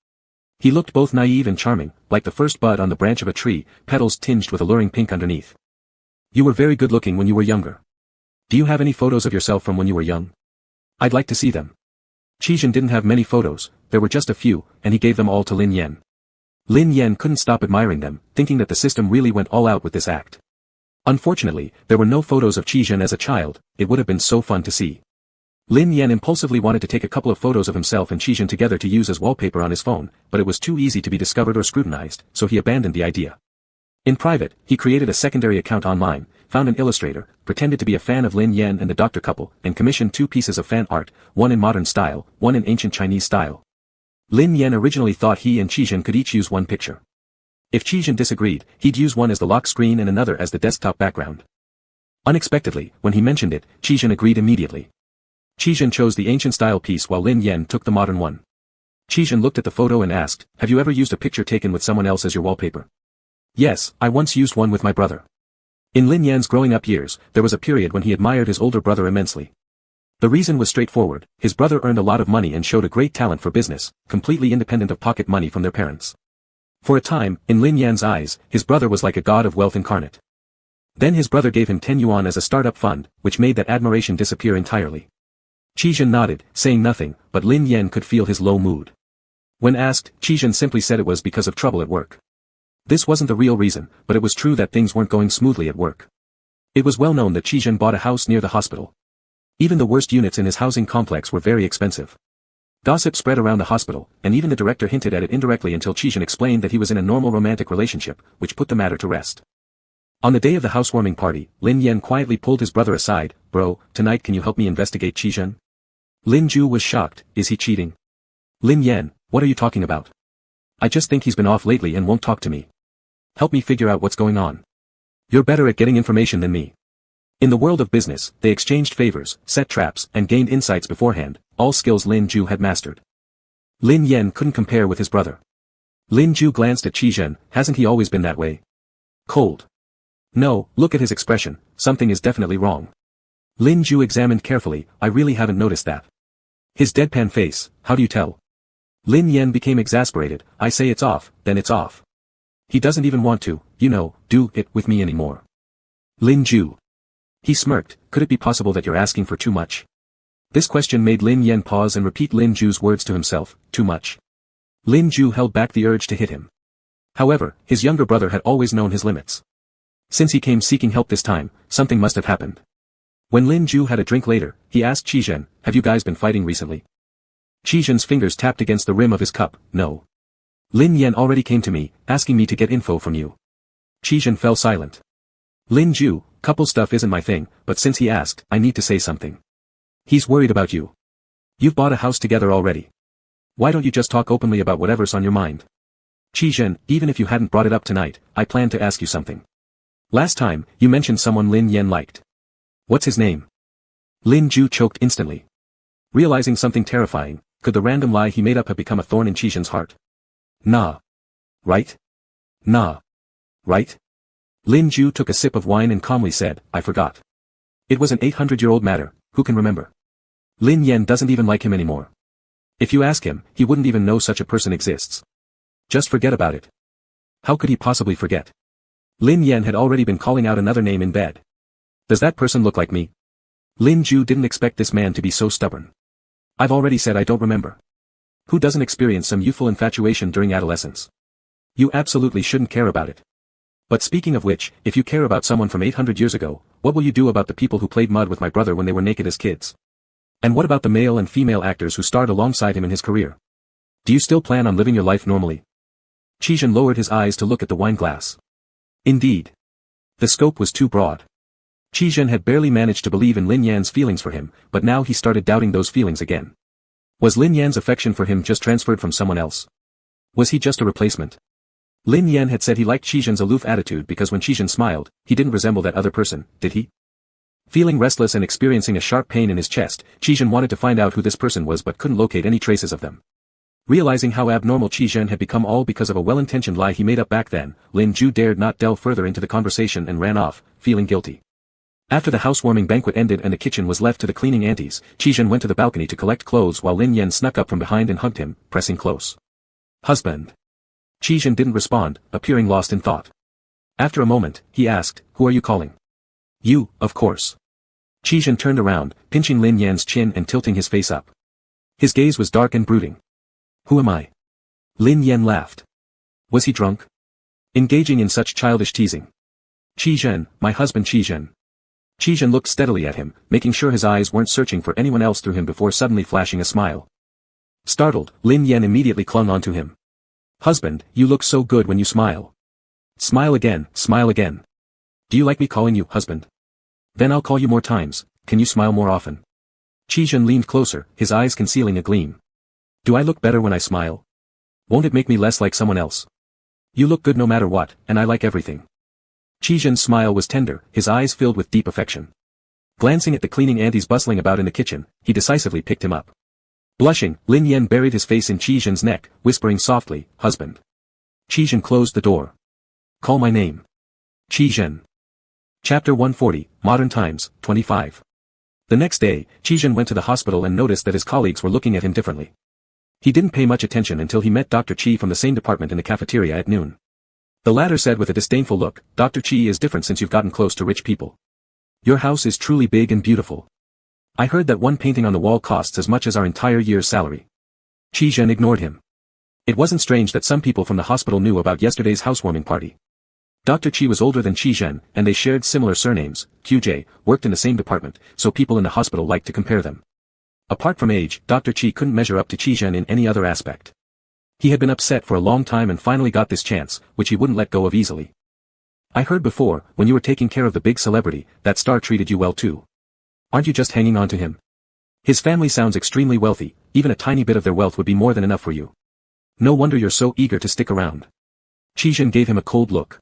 He looked both naive and charming, like the first bud on the branch of a tree, petals tinged with alluring pink underneath. "You were very good looking when you were younger. Do you have any photos of yourself from when you were young? I'd like to see them." Qizhen didn't have many photos, there were just a few, and he gave them all to Lin Yan. Lin Yan couldn't stop admiring them, thinking that the system really went all out with this act. Unfortunately, there were no photos of Qizhen as a child, it would have been so fun to see. Lin Yan impulsively wanted to take a couple of photos of himself and Qizhen together to use as wallpaper on his phone, but it was too easy to be discovered or scrutinized, so he abandoned the idea. In private, he created a secondary account online, found an illustrator, pretended to be a fan of Lin Yan and the doctor couple, and commissioned 2 pieces of fan art, one in modern style, one in ancient Chinese style. Lin Yan originally thought he and Qizhen could each use one picture. If Qizhen disagreed, he'd use one as the lock screen and another as the desktop background. Unexpectedly, when he mentioned it, Qizhen agreed immediately. Qizhen chose the ancient style piece while Lin Yan took the modern one. Qizhen looked at the photo and asked, "Have you ever used a picture taken with someone else as your wallpaper?" "Yes, I once used one with my brother." In Lin Yan's growing up years, there was a period when he admired his older brother immensely. The reason was straightforward, his brother earned a lot of money and showed a great talent for business, completely independent of pocket money from their parents. For a time, in Lin Yan's eyes, his brother was like a god of wealth incarnate. Then his brother gave him 10 yuan as a startup fund, which made that admiration disappear entirely. Qizhen nodded, saying nothing, but Lin Yan could feel his low mood. When asked, Qizhen simply said it was because of trouble at work. This wasn't the real reason, but it was true that things weren't going smoothly at work. It was well known that Qizhen bought a house near the hospital. Even the worst units in his housing complex were very expensive. Gossip spread around the hospital, and even the director hinted at it indirectly until Qizhen explained that he was in a normal romantic relationship, which put the matter to rest. On the day of the housewarming party, Lin Yan quietly pulled his brother aside. Bro, tonight can you help me investigate Qizhen? Lin Ju was shocked. Is he cheating? Lin Yan, what are you talking about? I just think he's been off lately and won't talk to me. Help me figure out what's going on. You're better at getting information than me. In the world of business, they exchanged favors, set traps, and gained insights beforehand, all skills Lin Ju had mastered. Lin Yan couldn't compare with his brother. Lin Ju glanced at Qizhen. Hasn't he always been that way? Cold. No, look at his expression, something is definitely wrong. Lin Ju examined carefully. I really haven't noticed that. His deadpan face, how do you tell? Lin Yan became exasperated. I say it's off, then it's off. He doesn't even want to, do it with me anymore. Lin Ju. He smirked. Could it be possible that you're asking for too much? This question made Lin Yan pause and repeat Lin Ju's words to himself, too much. Lin Ju held back the urge to hit him. However, his younger brother had always known his limits. Since he came seeking help this time, something must have happened. When Lin Ju had a drink later, he asked Qizhen, have you guys been fighting recently? Qizhen's fingers tapped against the rim of his cup. No. Lin Yan already came to me, asking me to get info from you. Qizhen fell silent. Lin Ju, couple stuff isn't my thing, but since he asked, I need to say something. He's worried about you. You've bought a house together already. Why don't you just talk openly about whatever's on your mind? Qizhen, even if you hadn't brought it up tonight, I planned to ask you something. Last time, you mentioned someone Lin Yan liked. What's his name? Lin Ju choked instantly. Realizing something terrifying, could the random lie he made up have become a thorn in Qizhen's heart? Nah. Right? Nah. Right? Lin Ju took a sip of wine and calmly said, I forgot. It was an 800-year-old matter, who can remember? Lin Yan doesn't even like him anymore. If you ask him, he wouldn't even know such a person exists. Just forget about it. How could he possibly forget? Lin Yan had already been calling out another name in bed. Does that person look like me? Lin Ju didn't expect this man to be so stubborn. I've already said I don't remember. Who doesn't experience some youthful infatuation during adolescence? You absolutely shouldn't care about it. But speaking of which, if you care about someone from 800 years ago, what will you do about the people who played mud with my brother when they were naked as kids? And what about the male and female actors who starred alongside him in his career? Do you still plan on living your life normally? Qizhen lowered his eyes to look at the wine glass. Indeed. The scope was too broad. Qizhen had barely managed to believe in Lin Yan's feelings for him, but now he started doubting those feelings again. Was Lin Yan's affection for him just transferred from someone else? Was he just a replacement? Lin Yan had said he liked Qizhen's aloof attitude because when Qizhen smiled, he didn't resemble that other person, did he? Feeling restless and experiencing a sharp pain in his chest, Qizhen wanted to find out who this person was but couldn't locate any traces of them. Realizing how abnormal Qizhen had become all because of a well-intentioned lie he made up back then, Lin Ju dared not delve further into the conversation and ran off, feeling guilty. After the housewarming banquet ended and the kitchen was left to the cleaning aunties, Qizhen went to the balcony to collect clothes while Lin Yan snuck up from behind and hugged him, pressing close. Husband. Qizhen didn't respond, appearing lost in thought. After a moment, he asked, who are you calling? You, of course. Qizhen turned around, pinching Lin Yan's chin and tilting his face up. His gaze was dark and brooding. Who am I? Lin Yan laughed. Was he drunk? Engaging in such childish teasing. Qizhen, my husband Qizhen. Qizhen looked steadily at him, making sure his eyes weren't searching for anyone else through him before suddenly flashing a smile. Startled, Lin Yan immediately clung onto him. Husband, you look so good when you smile. Smile again, smile again. Do you like me calling you husband? Then I'll call you more times, can you smile more often? Qizhen leaned closer, his eyes concealing a gleam. Do I look better when I smile? Won't it make me less like someone else? You look good no matter what, and I like everything. Qizhen's smile was tender, his eyes filled with deep affection. Glancing at the cleaning aunties bustling about in the kitchen, he decisively picked him up. Blushing, Lin Yan buried his face in Qizhen's neck, whispering softly, husband. Qizhen closed the door. Call my name. Qizhen. Chapter 140, Modern Times, 25. The next day, Qizhen went to the hospital and noticed that his colleagues were looking at him differently. He didn't pay much attention until he met Dr. Qi from the same department in the cafeteria at noon. The latter said with a disdainful look, Dr. Qi is different since you've gotten close to rich people. Your house is truly big and beautiful. I heard that one painting on the wall costs as much as our entire year's salary. Qizhen ignored him. It wasn't strange that some people from the hospital knew about yesterday's housewarming party. Dr. Qi was older than Qizhen, and they shared similar surnames. QJ worked in the same department, so people in the hospital liked to compare them. Apart from age, Dr. Qi couldn't measure up to Qizhen in any other aspect. He had been upset for a long time and finally got this chance, which he wouldn't let go of easily. I heard before, when you were taking care of the big celebrity, that star treated you well too. Aren't you just hanging on to him? His family sounds extremely wealthy, even a tiny bit of their wealth would be more than enough for you. No wonder you're so eager to stick around. Qi gave him a cold look.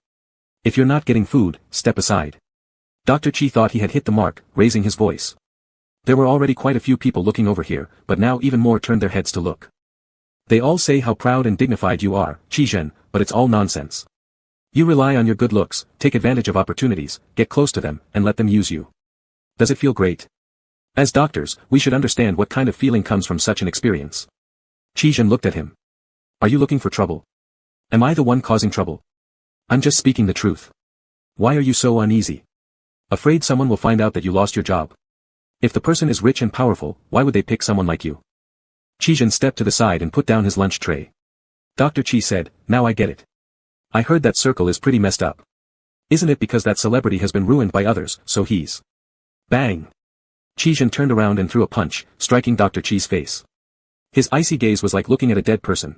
If you're not getting food, step aside. Dr. Qi thought he had hit the mark, raising his voice. There were already quite a few people looking over here, but now even more turned their heads to look. They all say how proud and dignified you are, Qi, but it's all nonsense. You rely on your good looks, take advantage of opportunities, get close to them, and let them use you. Does it feel great? As doctors, we should understand what kind of feeling comes from such an experience. Qi looked at him. Are you looking for trouble? Am I the one causing trouble? I'm just speaking the truth. Why are you so uneasy? Afraid someone will find out that you lost your job? If the person is rich and powerful, why would they pick someone like you? Qi stepped to the side and put down his lunch tray. Dr. Qi said, now I get it. I heard that circle is pretty messed up. Isn't it because that celebrity has been ruined by others, so he's... Bang! Qi turned around and threw a punch, striking Dr. Qi's face. His icy gaze was like looking at a dead person.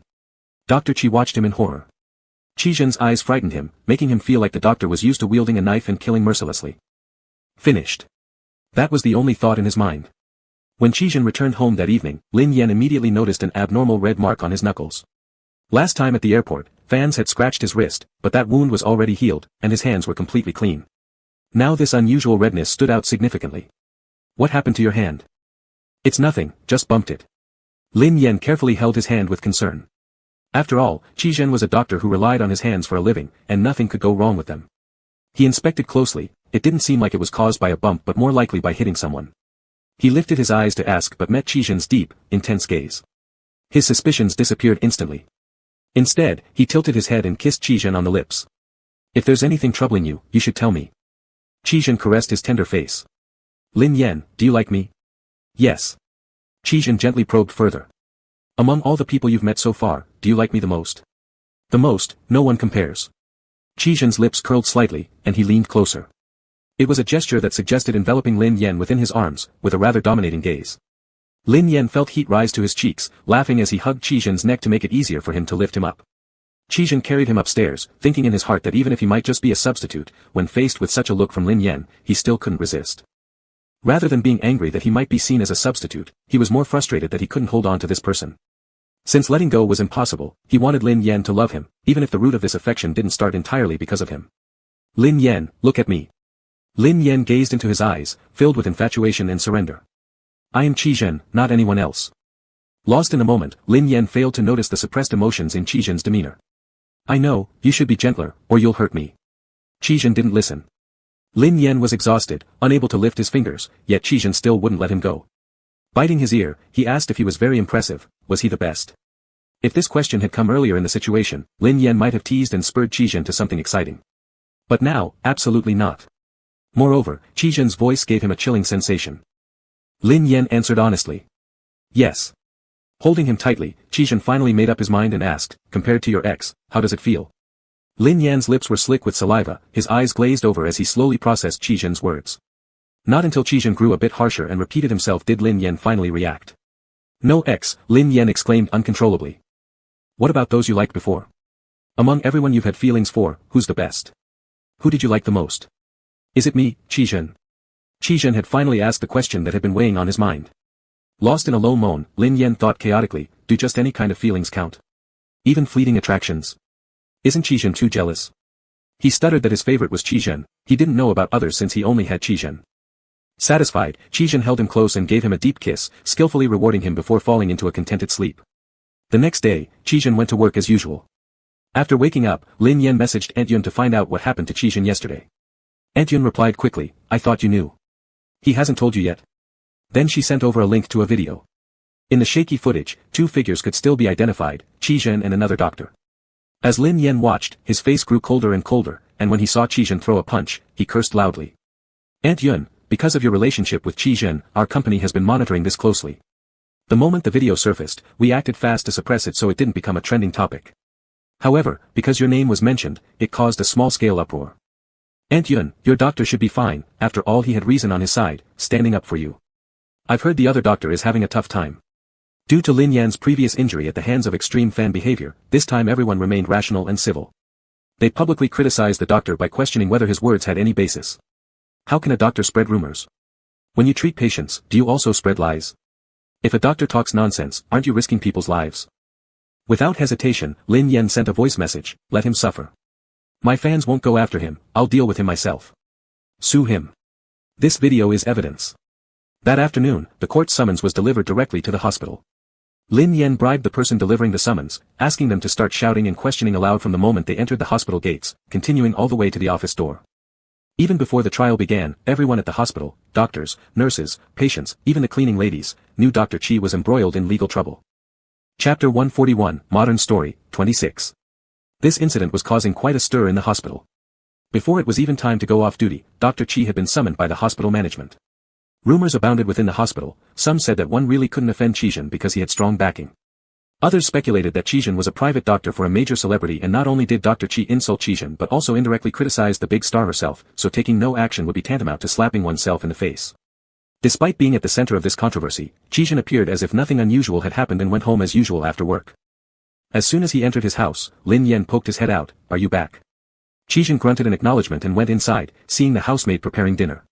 Dr. Qi watched him in horror. Qi eyes frightened him, making him feel like the doctor was used to wielding a knife and killing mercilessly. Finished. That was the only thought in his mind. When Qi returned home that evening, Lin Yan immediately noticed an abnormal red mark on his knuckles. Last time at the airport, fans had scratched his wrist, but that wound was already healed, and his hands were completely clean. Now this unusual redness stood out significantly. What happened to your hand? It's nothing, just bumped it. Lin Yan carefully held his hand with concern. After all, Qi was a doctor who relied on his hands for a living, and nothing could go wrong with them. He inspected closely, it didn't seem like it was caused by a bump but more likely by hitting someone. He lifted his eyes to ask but met Qi deep, intense gaze. His suspicions disappeared instantly. Instead, he tilted his head and kissed Qi on the lips. If there's anything troubling you, you should tell me. Qi caressed his tender face. Lin Yan, do you like me? Yes. Qi gently probed further. Among all the people you've met so far, do you like me the most? The most, no one compares. Qi lips curled slightly, and he leaned closer. It was a gesture that suggested enveloping Lin Yan within his arms, with a rather dominating gaze. Lin Yan felt heat rise to his cheeks, laughing as he hugged Qi neck to make it easier for him to lift him up. Qi carried him upstairs, thinking in his heart that even if he might just be a substitute, when faced with such a look from Lin Yan, he still couldn't resist. Rather than being angry that he might be seen as a substitute, he was more frustrated that he couldn't hold on to this person. Since letting go was impossible, he wanted Lin Yan to love him, even if the root of this affection didn't start entirely because of him. Lin Yan, look at me. Lin Yan gazed into his eyes, filled with infatuation and surrender. I am Qi, not anyone else. Lost in a moment, Lin Yan failed to notice the suppressed emotions in Qi demeanor. I know, you should be gentler, or you'll hurt me. Qi didn't listen. Lin Yan was exhausted, unable to lift his fingers, yet Qi still wouldn't let him go. Biting his ear, he asked if he was very impressive, was he the best? If this question had come earlier in the situation, Lin Yan might have teased and spurred Qi to something exciting. But now, absolutely not. Moreover, Qi voice gave him a chilling sensation. Lin Yan answered honestly. Yes. Holding him tightly, Qi finally made up his mind and asked, compared to your ex, how does it feel? Lin Yan's lips were slick with saliva, his eyes glazed over as he slowly processed Qi words. Not until Qi grew a bit harsher and repeated himself did Lin Yan finally react. No ex, Lin Yan exclaimed uncontrollably. What about those you liked before? Among everyone you've had feelings for, who's the best? Who did you like the most? Is it me, Qi? Qi had finally asked the question that had been weighing on his mind. Lost in a low moan, Lin Yan thought chaotically, do just any kind of feelings count? Even fleeting attractions? Isn't Qi too jealous? He stuttered that his favorite was Qi, he didn't know about others since he only had Qi. Satisfied, Qi held him close and gave him a deep kiss, skillfully rewarding him before falling into a contented sleep. The next day, Qi went to work as usual. After waking up, Lin Yan messaged Aunt Yun to find out what happened to Qi yesterday. Aunt Yun replied quickly, I thought you knew. He hasn't told you yet. Then she sent over a link to a video. In the shaky footage, two figures could still be identified, Qi and another doctor. As Lin Yan watched, his face grew colder and colder, and when he saw Qi throw a punch, he cursed loudly. Aunt Yun, because of your relationship with Qi, our company has been monitoring this closely. The moment the video surfaced, we acted fast to suppress it so it didn't become a trending topic. However, because your name was mentioned, it caused a small-scale uproar. Aunt Yun, your doctor should be fine, after all he had reason on his side, standing up for you. I've heard the other doctor is having a tough time. Due to Lin Yan's previous injury at the hands of extreme fan behavior, this time everyone remained rational and civil. They publicly criticized the doctor by questioning whether his words had any basis. How can a doctor spread rumors? When you treat patients, do you also spread lies? If a doctor talks nonsense, aren't you risking people's lives? Without hesitation, Lin Yan sent a voice message, let him suffer. My fans won't go after him, I'll deal with him myself. Sue him. This video is evidence. That afternoon, the court summons was delivered directly to the hospital. Lin Yan bribed the person delivering the summons, asking them to start shouting and questioning aloud from the moment they entered the hospital gates, continuing all the way to the office door. Even before the trial began, everyone at the hospital, doctors, nurses, patients, even the cleaning ladies, knew Dr. Chi was embroiled in legal trouble. Chapter 141, Modern Story, 26. This incident was causing quite a stir in the hospital. Before it was even time to go off duty, Dr. Chi had been summoned by the hospital management. Rumors abounded within the hospital. Some said that one really couldn't offend Qijin because he had strong backing. Others speculated that Qijin was a private doctor for a major celebrity, and not only did Dr. Chi insult Qijin but also indirectly criticized the big star herself, so taking no action would be tantamount to slapping oneself in the face. Despite being at the center of this controversy, Qijin appeared as if nothing unusual had happened and went home as usual after work. As soon as he entered his house, Lin Yan poked his head out, "Are you back?" Qijin grunted an acknowledgement and went inside, seeing the housemaid preparing dinner.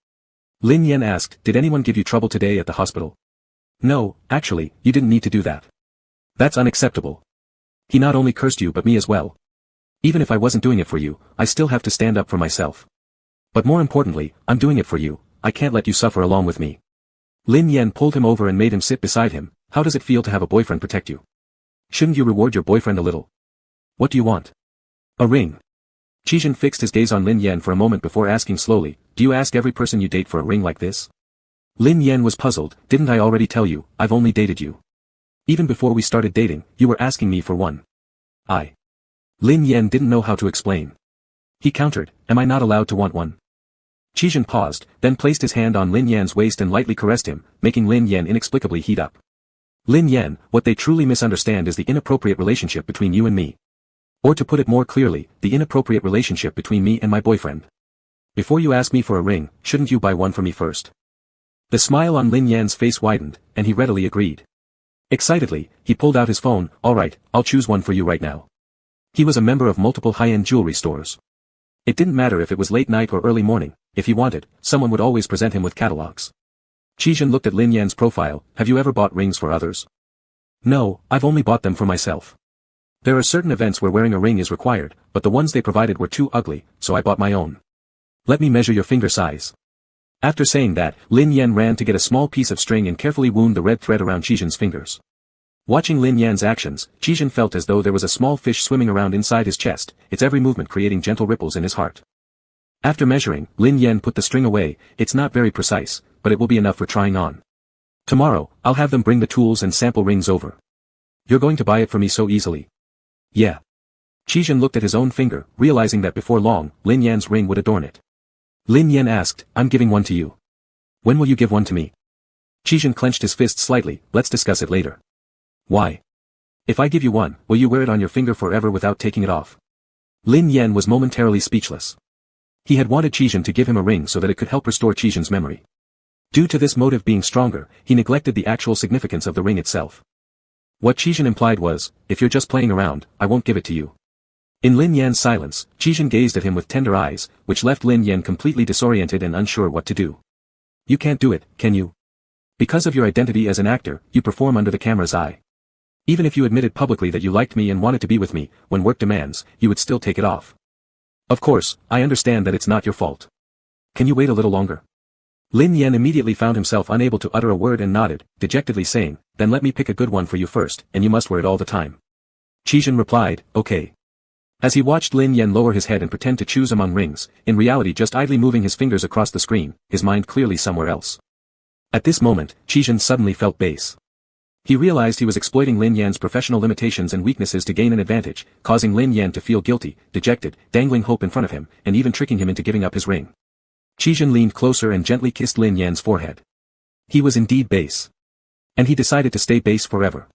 Lin Yan asked, "Did anyone give you trouble today at the hospital?" "No, actually, you didn't need to do that." "That's unacceptable. He not only cursed you but me as well. Even if I wasn't doing it for you, I still have to stand up for myself. But more importantly, I'm doing it for you, I can't let you suffer along with me." Lin Yan pulled him over and made him sit beside him. "How does it feel to have a boyfriend protect you? Shouldn't you reward your boyfriend a little? What do you want?" "A ring." Qijin fixed his gaze on Lin Yan for a moment before asking slowly, "Do you ask every person you date for a ring like this?" Lin Yan was puzzled. "Didn't I already tell you, I've only dated you? Even before we started dating, you were asking me for one." Lin Yan didn't know how to explain. He countered, "Am I not allowed to want one?" Qijin paused, then placed his hand on Lin Yan's waist and lightly caressed him, making Lin Yan inexplicably heat up. "Lin Yan, what they truly misunderstand is the inappropriate relationship between you and me. Or to put it more clearly, the inappropriate relationship between me and my boyfriend. Before you ask me for a ring, shouldn't you buy one for me first?" The smile on Lin Yan's face widened, and he readily agreed. Excitedly, he pulled out his phone. "Alright, I'll choose one for you right now." He was a member of multiple high-end jewelry stores. It didn't matter if it was late night or early morning, if he wanted, someone would always present him with catalogs. Qijin looked at Lin Yan's profile. "Have you ever bought rings for others?" "No, I've only bought them for myself. There are certain events where wearing a ring is required, but the ones they provided were too ugly, so I bought my own. Let me measure your finger size." After saying that, Lin Yan ran to get a small piece of string and carefully wound the red thread around Qijin's fingers. Watching Lin Yan's actions, Qijin felt as though there was a small fish swimming around inside his chest, its every movement creating gentle ripples in his heart. After measuring, Lin Yan put the string away. "It's not very precise, but it will be enough for trying on. Tomorrow, I'll have them bring the tools and sample rings over. You're going to buy it for me so easily?" "Yeah." Qijin looked at his own finger, realizing that before long, Lin Yan's ring would adorn it. Lin Yan asked, "I'm giving one to you. When will you give one to me?" Qijin clenched his fist slightly. "Let's discuss it later." "Why? If I give you one, will you wear it on your finger forever without taking it off?" Lin Yan was momentarily speechless. He had wanted Qijin to give him a ring so that it could help restore Qijin's memory. Due to this motive being stronger, he neglected the actual significance of the ring itself. What Qijin implied was, "If you're just playing around, I won't give it to you." In Lin Yan's silence, Qijin gazed at him with tender eyes, which left Lin Yan completely disoriented and unsure what to do. "You can't do it, can you? Because of your identity as an actor, you perform under the camera's eye. Even if you admitted publicly that you liked me and wanted to be with me, when work demands, you would still take it off. Of course, I understand that it's not your fault. Can you wait a little longer?" Lin Yan immediately found himself unable to utter a word and nodded, dejectedly saying, "Then let me pick a good one for you first, and you must wear it all the time." Qijin replied, "Okay." As he watched Lin Yan lower his head and pretend to choose among rings, in reality just idly moving his fingers across the screen, his mind clearly somewhere else. At this moment, Qijin suddenly felt base. He realized he was exploiting Lin Yan's professional limitations and weaknesses to gain an advantage, causing Lin Yan to feel guilty, dejected, dangling hope in front of him, and even tricking him into giving up his ring. Qijin leaned closer and gently kissed Lin Yan's forehead. He was indeed base. And he decided to stay base forever.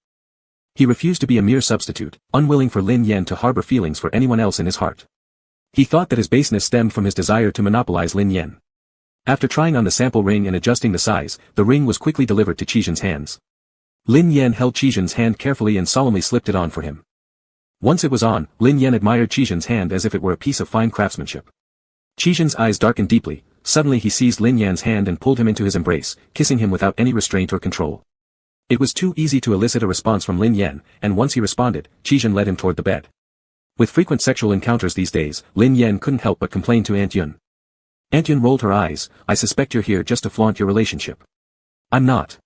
He refused to be a mere substitute, unwilling for Lin Yan to harbor feelings for anyone else in his heart. He thought that his baseness stemmed from his desire to monopolize Lin Yan. After trying on the sample ring and adjusting the size, the ring was quickly delivered to Qijin's hands. Lin Yan held Qijin's hand carefully and solemnly slipped it on for him. Once it was on, Lin Yan admired Qizhen's hand as if it were a piece of fine craftsmanship. Qizhen's eyes darkened deeply. Suddenly he seized Lin Yan's hand and pulled him into his embrace, kissing him without any restraint or control. It was too easy to elicit a response from Lin Yan, and once he responded, Qizhen led him toward the bed. With frequent sexual encounters these days, Lin Yan couldn't help but complain to Aunt Yun. Aunt Yun rolled her eyes. I suspect you're here just to flaunt your relationship. I'm not.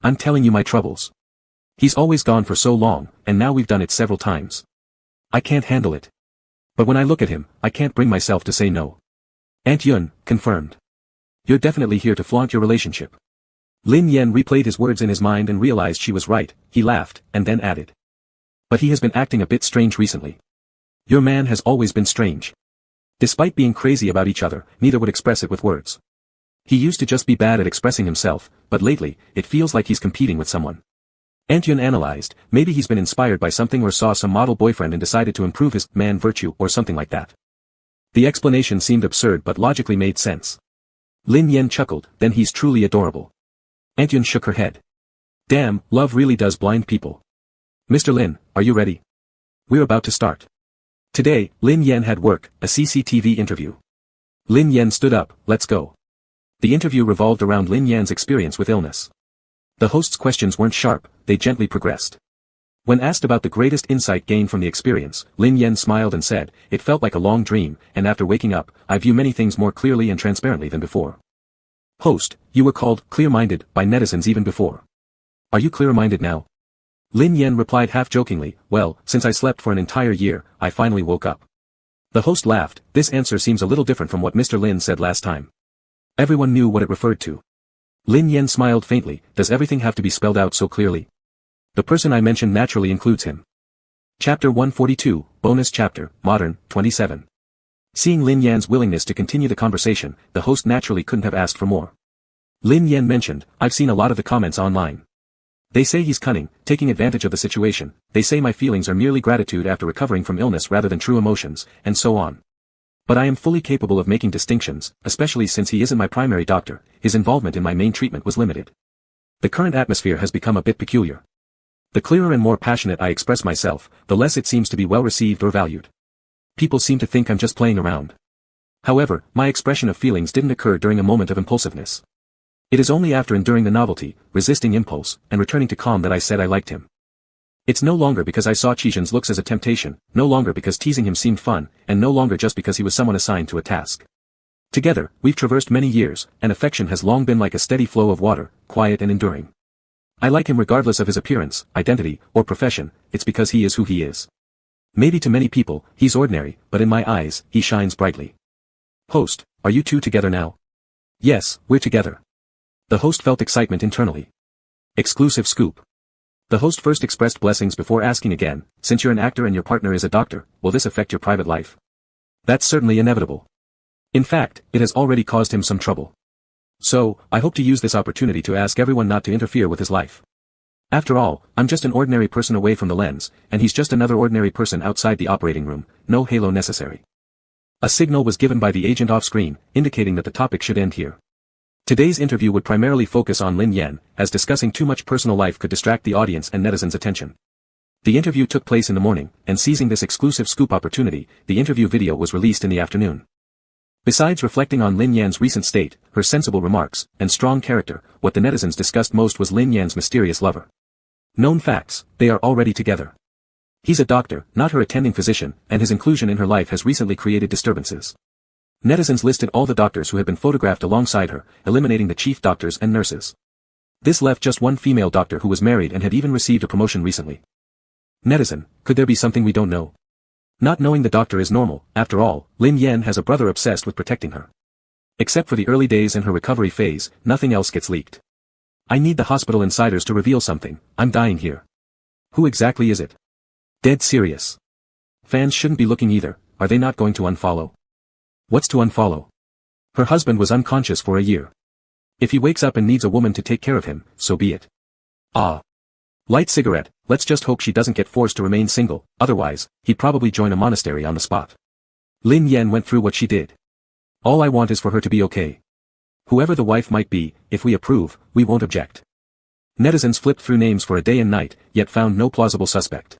I'm telling you my troubles. He's always gone for so long, and now we've done it several times. I can't handle it. But when I look at him, I can't bring myself to say no. Aunt Yun confirmed. You're definitely here to flaunt your relationship. Lin Yan replayed his words in his mind and realized she was right. He laughed, and then added. But he has been acting a bit strange recently. Your man has always been strange. Despite being crazy about each other, neither would express it with words. He used to just be bad at expressing himself, but lately, it feels like he's competing with someone. Aunt Yun analyzed, maybe he's been inspired by something or saw some model boyfriend and decided to improve his man virtue or something like that. The explanation seemed absurd but logically made sense. Lin Yan chuckled, then he's truly adorable. Aunt Yun shook her head. Damn, love really does blind people. Mr. Lin, are you ready? We're about to start. Today, Lin Yan had work, a CCTV interview. Lin Yan stood up, let's go. The interview revolved around Lin Yan's experience with illness. The host's questions weren't sharp, they gently progressed. When asked about the greatest insight gained from the experience, Lin Yan smiled and said, it felt like a long dream, and after waking up, I view many things more clearly and transparently than before. Host, you were called clear-minded by netizens even before. Are you clear-minded now? Lin Yan replied half-jokingly, well, since I slept for an entire year, I finally woke up. The host laughed, this answer seems a little different from what Mr. Lin said last time. Everyone knew what it referred to. Lin Yan smiled faintly, does everything have to be spelled out so clearly? The person I mentioned naturally includes him. Chapter 142, Bonus Chapter, Modern, 27. Seeing Lin Yan's willingness to continue the conversation, the host naturally couldn't have asked for more. Lin Yan mentioned, I've seen a lot of the comments online. They say he's cunning, taking advantage of the situation, they say my feelings are merely gratitude after recovering from illness rather than true emotions, and so on. But I am fully capable of making distinctions, especially since he isn't my primary doctor, his involvement in my main treatment was limited. The current atmosphere has become a bit peculiar. The clearer and more passionate I express myself, the less it seems to be well received or valued. People seem to think I'm just playing around. However, my expression of feelings didn't occur during a moment of impulsiveness. It is only after enduring the novelty, resisting impulse, and returning to calm that I said I liked him. It's no longer because I saw Qizhen's looks as a temptation, no longer because teasing him seemed fun, and no longer just because he was someone assigned to a task. Together, we've traversed many years, and affection has long been like a steady flow of water, quiet and enduring. I like him regardless of his appearance, identity, or profession, it's because he is who he is. Maybe to many people, he's ordinary, but in my eyes, he shines brightly. Host, are you two together now? Yes, we're together. The host felt excitement internally. Exclusive scoop. The host first expressed blessings before asking again, since you're an actor and your partner is a doctor, will this affect your private life? That's certainly inevitable. In fact, it has already caused him some trouble. So, I hope to use this opportunity to ask everyone not to interfere with his life. After all, I'm just an ordinary person away from the lens, and he's just another ordinary person outside the operating room, no halo necessary. A signal was given by the agent off-screen, indicating that the topic should end here. Today's interview would primarily focus on Lin Yan, as discussing too much personal life could distract the audience and netizens' attention. The interview took place in the morning, and seizing this exclusive scoop opportunity, the interview video was released in the afternoon. Besides reflecting on Lin Yan's recent state, her sensible remarks, and strong character, what the netizens discussed most was Lin Yan's mysterious lover. Known facts, they are already together. He's a doctor, not her attending physician, and his inclusion in her life has recently created disturbances. Netizens listed all the doctors who had been photographed alongside her, eliminating the chief doctors and nurses. This left just one female doctor who was married and had even received a promotion recently. Netizen, could there be something we don't know? Not knowing the doctor is normal, after all, Lin Yan has a brother obsessed with protecting her. Except for the early days in her recovery phase, nothing else gets leaked. I need the hospital insiders to reveal something, I'm dying here. Who exactly is it? Dead serious. Fans shouldn't be looking either, are they not going to unfollow? What's to unfollow? Her husband was unconscious for a year. If he wakes up and needs a woman to take care of him, so be it. Ah. Light cigarette, let's just hope she doesn't get forced to remain single, otherwise, he'd probably join a monastery on the spot. Lin Yan went through what she did. All I want is for her to be okay. Whoever the wife might be, if we approve, we won't object. Netizens flipped through names for a day and night, yet found no plausible suspect.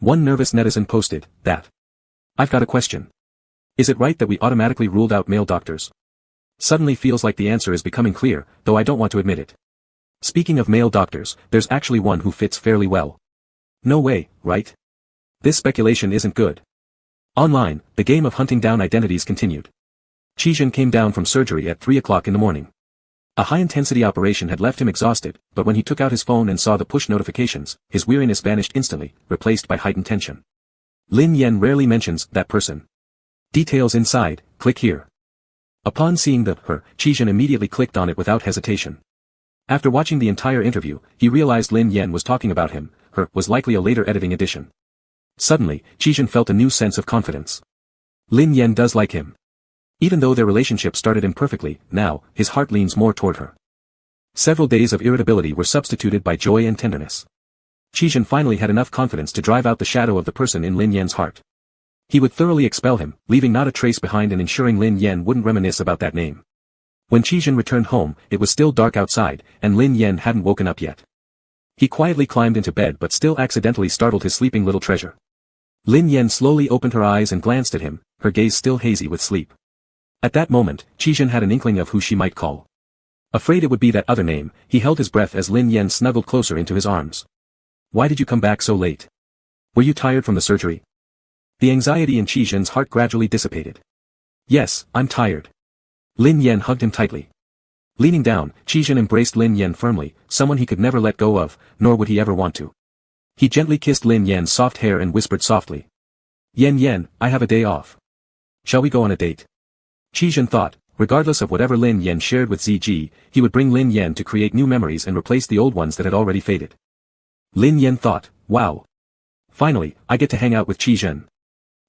One nervous netizen posted that. I've got a question. Is it right that we automatically ruled out male doctors? Suddenly feels like the answer is becoming clear, though I don't want to admit it. Speaking of male doctors, there's actually one who fits fairly well. No way, right? This speculation isn't good. Online, the game of hunting down identities continued. Chijin came down from surgery at 3 o'clock in the morning. A high-intensity operation had left him exhausted, but when he took out his phone and saw the push notifications, his weariness vanished instantly, replaced by heightened tension. Lin Yen rarely mentions that person. Details inside, click here. Upon seeing the her, Chijin immediately clicked on it without hesitation. After watching the entire interview, he realized Lin Yen was talking about him, her was likely a later editing addition. Suddenly, Chijin felt a new sense of confidence. Lin Yen does like him. Even though their relationship started imperfectly, now, his heart leans more toward her. Several days of irritability were substituted by joy and tenderness. Chijin finally had enough confidence to drive out the shadow of the person in Lin Yen's heart. He would thoroughly expel him, leaving not a trace behind and ensuring Lin Yen wouldn't reminisce about that name. When Chijin returned home, it was still dark outside, and Lin Yen hadn't woken up yet. He quietly climbed into bed but still accidentally startled his sleeping little treasure. Lin Yen slowly opened her eyes and glanced at him, her gaze still hazy with sleep. At that moment, Chijin had an inkling of who she might call. Afraid it would be that other name, he held his breath as Lin Yen snuggled closer into his arms. Why did you come back so late? Were you tired from the surgery? The anxiety in Chijin's heart gradually dissipated. Yes, I'm tired. Lin Yen hugged him tightly. Leaning down, Chijin embraced Lin Yen firmly, someone he could never let go of, nor would he ever want to. He gently kissed Lin Yen's soft hair and whispered softly. Yen, I have a day off. Shall we go on a date? Chijin thought, regardless of whatever Lin Yen shared with ZG, he would bring Lin Yen to create new memories and replace the old ones that had already faded. Lin Yen thought, wow. Finally, I get to hang out with Chijin.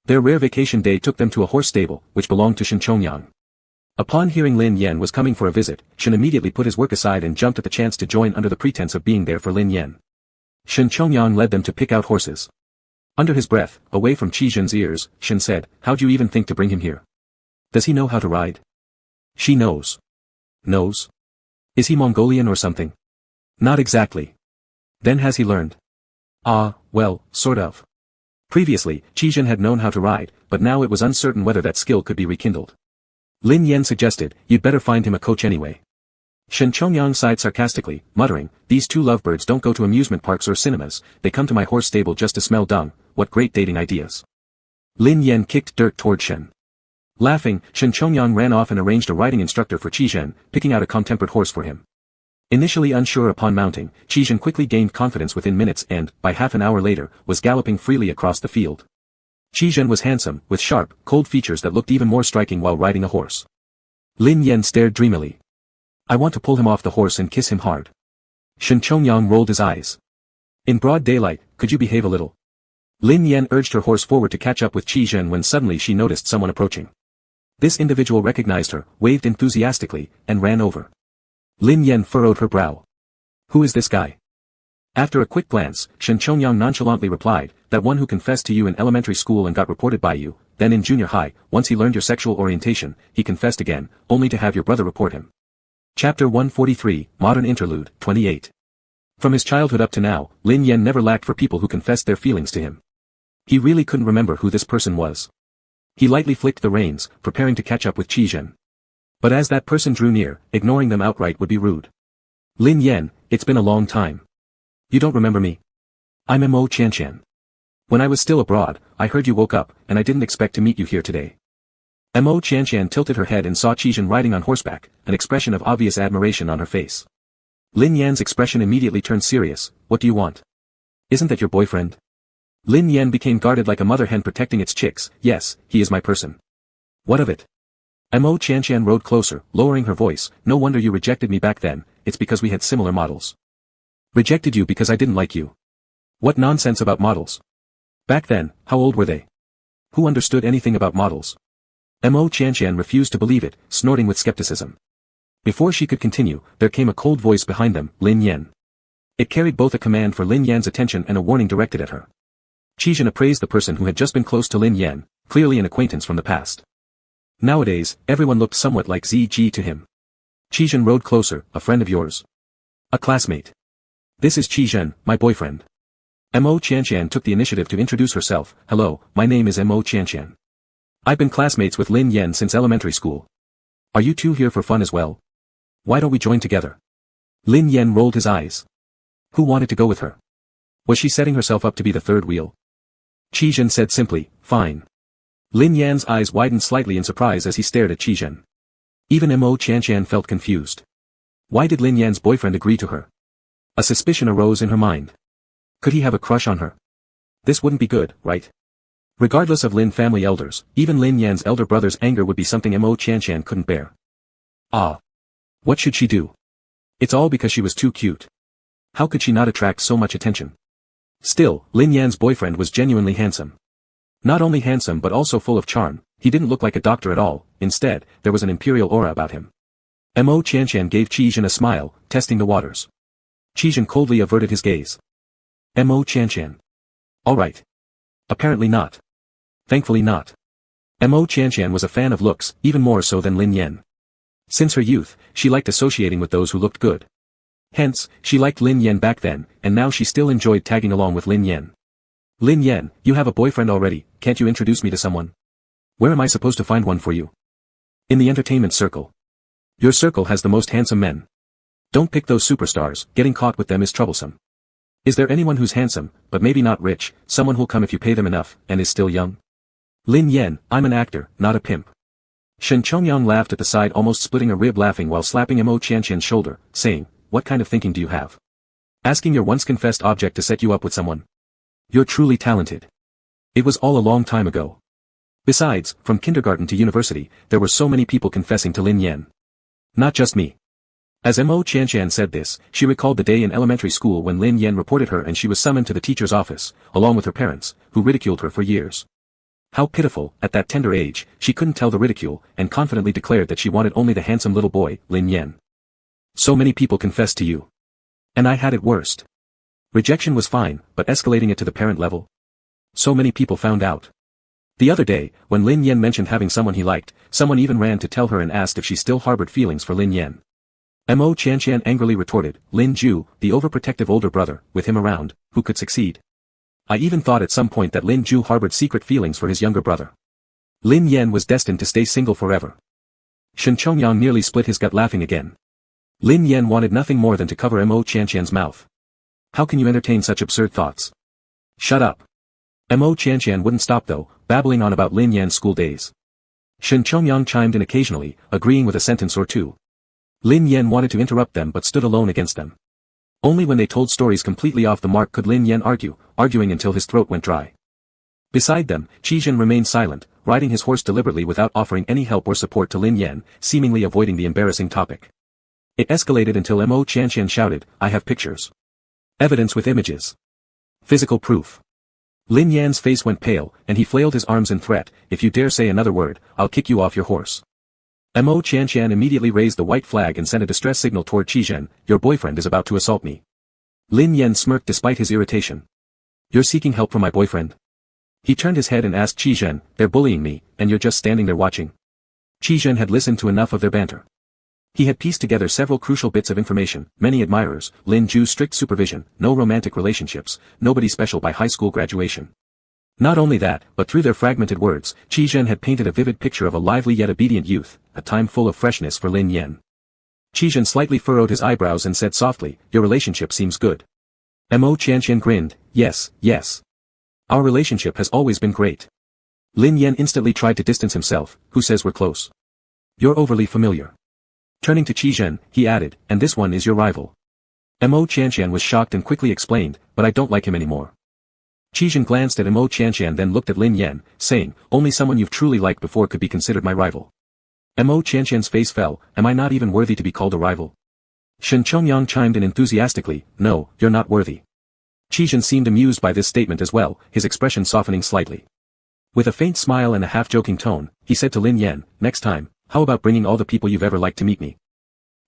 Their rare vacation day took them to a horse stable, which belonged to Shin Chongyang. Upon hearing Lin Yen was coming for a visit, Shin immediately put his work aside and jumped at the chance to join under the pretense of being there for Lin Yen. Shin Chongyang led them to pick out horses. Under his breath, away from Chijin's ears, Shin said, how'd you even think to bring him here? Does he know how to ride? She knows. Knows? Is he Mongolian or something? Not exactly. Then has he learned? Well, sort of. Previously, Chijin had known how to ride, but now it was uncertain whether that skill could be rekindled. Lin Yen suggested, you'd better find him a coach anyway. Shen Chongyang sighed sarcastically, muttering, these two lovebirds don't go to amusement parks or cinemas, they come to my horse stable just to smell dung, what great dating ideas. Lin Yen kicked dirt toward Shen. Laughing, Shen Chongyang ran off and arranged a riding instructor for Chijin, picking out a contemporate horse for him. Initially unsure upon mounting, Chijin quickly gained confidence within minutes and, by half an hour later, was galloping freely across the field. Chijin was handsome, with sharp, cold features that looked even more striking while riding a horse. Lin Yen stared dreamily. I want to pull him off the horse and kiss him hard. Shen Chongyang rolled his eyes. In broad daylight, could you behave a little? Lin Yen urged her horse forward to catch up with Chijin when suddenly she noticed someone approaching. This individual recognized her, waved enthusiastically, and ran over. Lin Yen furrowed her brow. Who is this guy? After a quick glance, Shen Chongyang nonchalantly replied, that one who confessed to you in elementary school and got reported by you, then in junior high, once he learned your sexual orientation, he confessed again, only to have your brother report him. Chapter 143, Modern Interlude, 28. From his childhood up to now, Lin Yen never lacked for people who confessed their feelings to him. He really couldn't remember who this person was. He lightly flicked the reins, preparing to catch up with Chijin. But as that person drew near, ignoring them outright would be rude. Lin Yen, it's been a long time. You don't remember me? I'm Mo Qianqian. When I was still abroad, I heard you woke up, and I didn't expect to meet you here today. Mo Qianqian tilted her head and saw Chijin riding on horseback, an expression of obvious admiration on her face. Lin Yan's expression immediately turned serious, what do you want? Isn't that your boyfriend? Lin Yan became guarded like a mother hen protecting its chicks, yes, he is my person. What of it? Mo Qianqian rode closer, lowering her voice, no wonder you rejected me back then, it's because we had similar models. Rejected you because I didn't like you. What nonsense about models. Back then, how old were they? Who understood anything about models? Mo Qianqian refused to believe it, snorting with skepticism. Before she could continue, there came a cold voice behind them, Lin Yan. It carried both a command for Lin Yan's attention and a warning directed at her. Chijin appraised the person who had just been close to Lin Yan, clearly an acquaintance from the past. Nowadays, everyone looked somewhat like ZG to him. Chijin rode closer, a friend of yours? A classmate. This is Chijin, my boyfriend. Mo Qianqian took the initiative to introduce herself. Hello, my name is Mo Qianqian. I've been classmates with Lin Yan since elementary school. Are you two here for fun as well? Why don't we join together? Lin Yan rolled his eyes. Who wanted to go with her? Was she setting herself up to be the third wheel? Qi Zhen said simply, fine. Lin Yan's eyes widened slightly in surprise as he stared at Qi Zhen. Even Mo Qianqian felt confused. Why did Lin Yan's boyfriend agree to her? A suspicion arose in her mind. Could he have a crush on her? This wouldn't be good, right? Regardless of Lin family elders, even Lin Yan's elder brother's anger would be something Mo Qianqian couldn't bear. Ah. What should she do? It's all because she was too cute. How could she not attract so much attention? Still, Lin Yan's boyfriend was genuinely handsome. Not only handsome but also full of charm, he didn't look like a doctor at all, instead, there was an imperial aura about him. Mo Qianqian gave Qi Zhen a smile, testing the waters. Qi Zhen coldly averted his gaze. Mo Qianqian. Alright. Apparently not. Thankfully not. Mo Qianqian was a fan of looks, even more so than Lin Yan. Since her youth, she liked associating with those who looked good. Hence, she liked Lin Yan back then, and now she still enjoyed tagging along with Lin Yan. Lin Yan, you have a boyfriend already, can't you introduce me to someone? Where am I supposed to find one for you? In the entertainment circle. Your circle has the most handsome men. Don't pick those superstars, getting caught with them is troublesome. Is there anyone who's handsome, but maybe not rich, someone who'll come if you pay them enough, and is still young? Lin Yan, I'm an actor, not a pimp. Shen Chongyang laughed at the side, almost splitting a rib laughing while slapping Mo Qianqian's shoulder, saying, what kind of thinking do you have? Asking your once confessed object to set you up with someone? You're truly talented. It was all a long time ago. Besides, from kindergarten to university, there were so many people confessing to Lin Yan. Not just me. As Mo Qianqian said this, she recalled the day in elementary school when Lin Yan reported her and she was summoned to the teacher's office, along with her parents, who ridiculed her for years. How pitiful, at that tender age, she couldn't tell the ridicule, and confidently declared that she wanted only the handsome little boy, Lin Yan. So many people confessed to you. And I had it worst. Rejection was fine, but escalating it to the parent level? So many people found out. The other day, when Lin Yan mentioned having someone he liked, someone even ran to tell her and asked if she still harbored feelings for Lin Yan. Mo Qianqian angrily retorted, Lin Ju, the overprotective older brother, with him around, who could succeed? I even thought at some point that Lin Ju harbored secret feelings for his younger brother. Lin Yan was destined to stay single forever. Shen Chongyang nearly split his gut laughing again. Lin Yan wanted nothing more than to cover Mo Qianqian's mouth. How can you entertain such absurd thoughts? Shut up. Mo Qianqian wouldn't stop though, babbling on about Lin Yan's school days. Shen Chongyang chimed in occasionally, agreeing with a sentence or two. Lin Yan wanted to interrupt them but stood alone against them. Only when they told stories completely off the mark could Lin Yan argue, arguing until his throat went dry. Beside them, Qi Zhen remained silent, riding his horse deliberately without offering any help or support to Lin Yan, seemingly avoiding the embarrassing topic. It escalated until Mo Qianqian shouted, I have pictures. Evidence with images. Physical proof. Lin Yan's face went pale, and he flailed his arms in threat, if you dare say another word, I'll kick you off your horse. Mo Qianqian immediately raised the white flag and sent a distress signal toward Qi Zhen, your boyfriend is about to assault me. Lin Yan smirked despite his irritation. You're seeking help from my boyfriend? He turned his head and asked Qi Zhen, they're bullying me, and you're just standing there watching. Qi Zhen had listened to enough of their banter. He had pieced together several crucial bits of information, many admirers, Lin Ju's strict supervision, no romantic relationships, nobody special by high school graduation. Not only that, but through their fragmented words, Qi Zhen had painted a vivid picture of a lively yet obedient youth, a time full of freshness for Lin Yan. Qi Zhen slightly furrowed his eyebrows and said softly, your relationship seems good. Mo Qianqian grinned, yes, yes. Our relationship has always been great. Lin Yan instantly tried to distance himself, who says we're close? You're overly familiar. Turning to Qi Zhen, he added, and this one is your rival. Mo Qianqian was shocked and quickly explained, but I don't like him anymore. Qi Zhen glanced at Mo Qianqian then looked at Lin Yan, saying, only someone you've truly liked before could be considered my rival. Mo Qianqian's face fell, am I not even worthy to be called a rival? Shen Chongyang chimed in enthusiastically, no, you're not worthy. Qi Zhen seemed amused by this statement as well, his expression softening slightly. With a faint smile and a half-joking tone, he said to Lin Yan, next time, how about bringing all the people you've ever liked to meet me?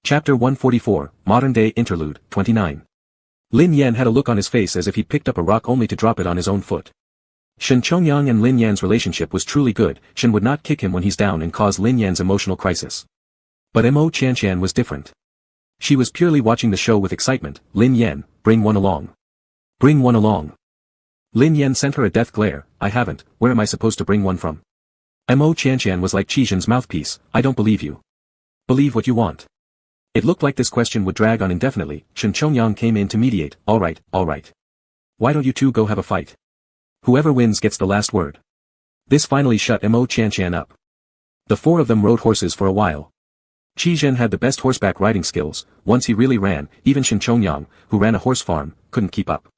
Chapter 144, Modern Day Interlude, 29. Lin Yan had a look on his face as if he'd picked up a rock only to drop it on his own foot. Shen Chongyang and Lin Yan's relationship was truly good, Shen would not kick him when he's down and cause Lin Yan's emotional crisis. But Mo Qianqian was different. She was purely watching the show with excitement, Lin Yan, bring one along. Bring one along. Lin Yan sent her a death glare. I haven't, where am I supposed to bring one from? Mo Qianqian was like Qi Zhen's mouthpiece. I don't believe you. Believe what you want. It looked like this question would drag on indefinitely. Shen Chongyang came in to mediate. Alright. Why don't you two go have a fight? Whoever wins gets the last word. This finally shut Mo Qianqian up. The four of them rode horses for a while. Qi Zhen had the best horseback riding skills. Once he really ran, even Shen Chongyang, who ran a horse farm, couldn't keep up.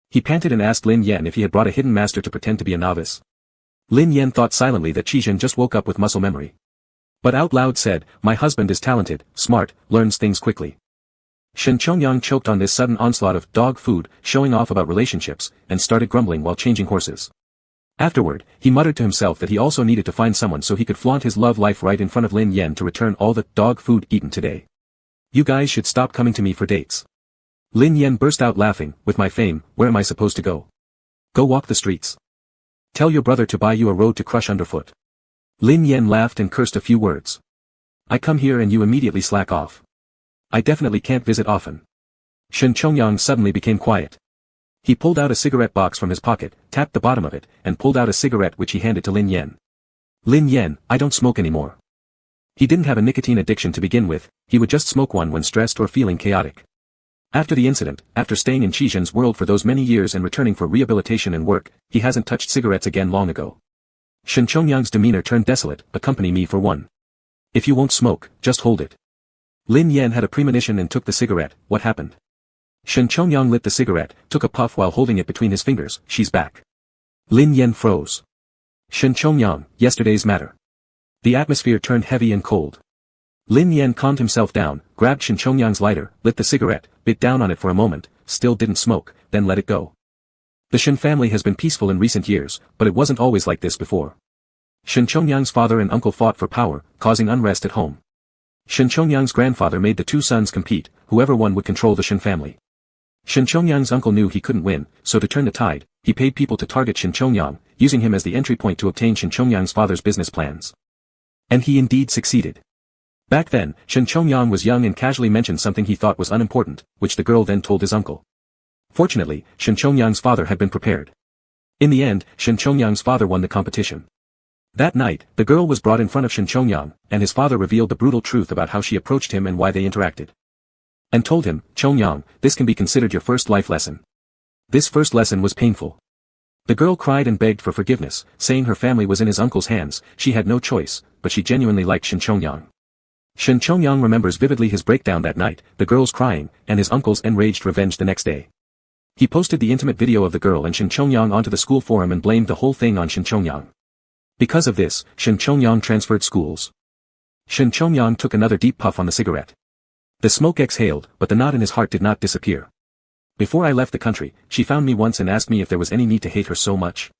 He panted and asked Lin Yan if he had brought a hidden master to pretend to be a novice. Lin Yan thought silently that Qi Zhen just woke up with muscle memory. But out loud said, my husband is talented, smart, learns things quickly. Shen Chongyang choked on this sudden onslaught of dog food, showing off about relationships, and started grumbling while changing horses. Afterward, he muttered to himself that he also needed to find someone so he could flaunt his love life right in front of Lin Yan to return all the dog food eaten today. You guys should stop coming to me for dates. Lin Yan burst out laughing, with my fame, where am I supposed to go? Go walk the streets. Tell your brother to buy you a road to crush underfoot. Lin Yan laughed and cursed a few words. I come here and you immediately slack off. I definitely can't visit often. Shen Chongyang suddenly became quiet. He pulled out a cigarette box from his pocket, tapped the bottom of it, and pulled out a cigarette which he handed to Lin Yan. Lin Yan, I don't smoke anymore. He didn't have a nicotine addiction to begin with, he would just smoke one when stressed or feeling chaotic. After the incident, after staying in Qi Zhen's world for those many years and returning for rehabilitation and work, he hasn't touched cigarettes again long ago. Shen Chongyang's demeanor turned desolate. Accompany me for one. If you won't smoke, just hold it. Lin Yan had a premonition and took the cigarette. What happened? Shen Chongyang lit the cigarette, took a puff while holding it between his fingers. She's back. Lin Yan froze. Shen Chongyang, yesterday's matter. The atmosphere turned heavy and cold. Lin Yan calmed himself down, grabbed Shen Chongyang's lighter, lit the cigarette, bit down on it for a moment, still didn't smoke, then let it go. The Shen family has been peaceful in recent years, but it wasn't always like this before. Shen Chongyang's father and uncle fought for power, causing unrest at home. Shen Chongyang's grandfather made the two sons compete, whoever won would control the Shen family. Shen Chongyang's uncle knew he couldn't win, so to turn the tide, he paid people to target Shen Chongyang, using him as the entry point to obtain Shen Chongyang's father's business plans. And he indeed succeeded. Back then, Shen Chongyang was young and casually mentioned something he thought was unimportant, which the girl then told his uncle. Fortunately, Shen Chongyang's father had been prepared. In the end, Shen Chongyang's father won the competition. That night, the girl was brought in front of Shen Chongyang, and his father revealed the brutal truth about how she approached him and why they interacted. And told him, Chongyang, this can be considered your first life lesson. This first lesson was painful. The girl cried and begged for forgiveness, saying her family was in his uncle's hands, she had no choice, but she genuinely liked Shen Chongyang. Shen Chongyang remembers vividly his breakdown that night, the girl's crying, and his uncle's enraged revenge the next day. He posted the intimate video of the girl and Shen Chongyang onto the school forum and blamed the whole thing on Shen Chongyang. Because of this, Shen Chongyang transferred schools. Shen Chongyang took another deep puff on the cigarette. The smoke exhaled, but the knot in his heart did not disappear. Before I left the country, she found me once and asked me if there was any need to hate her so much.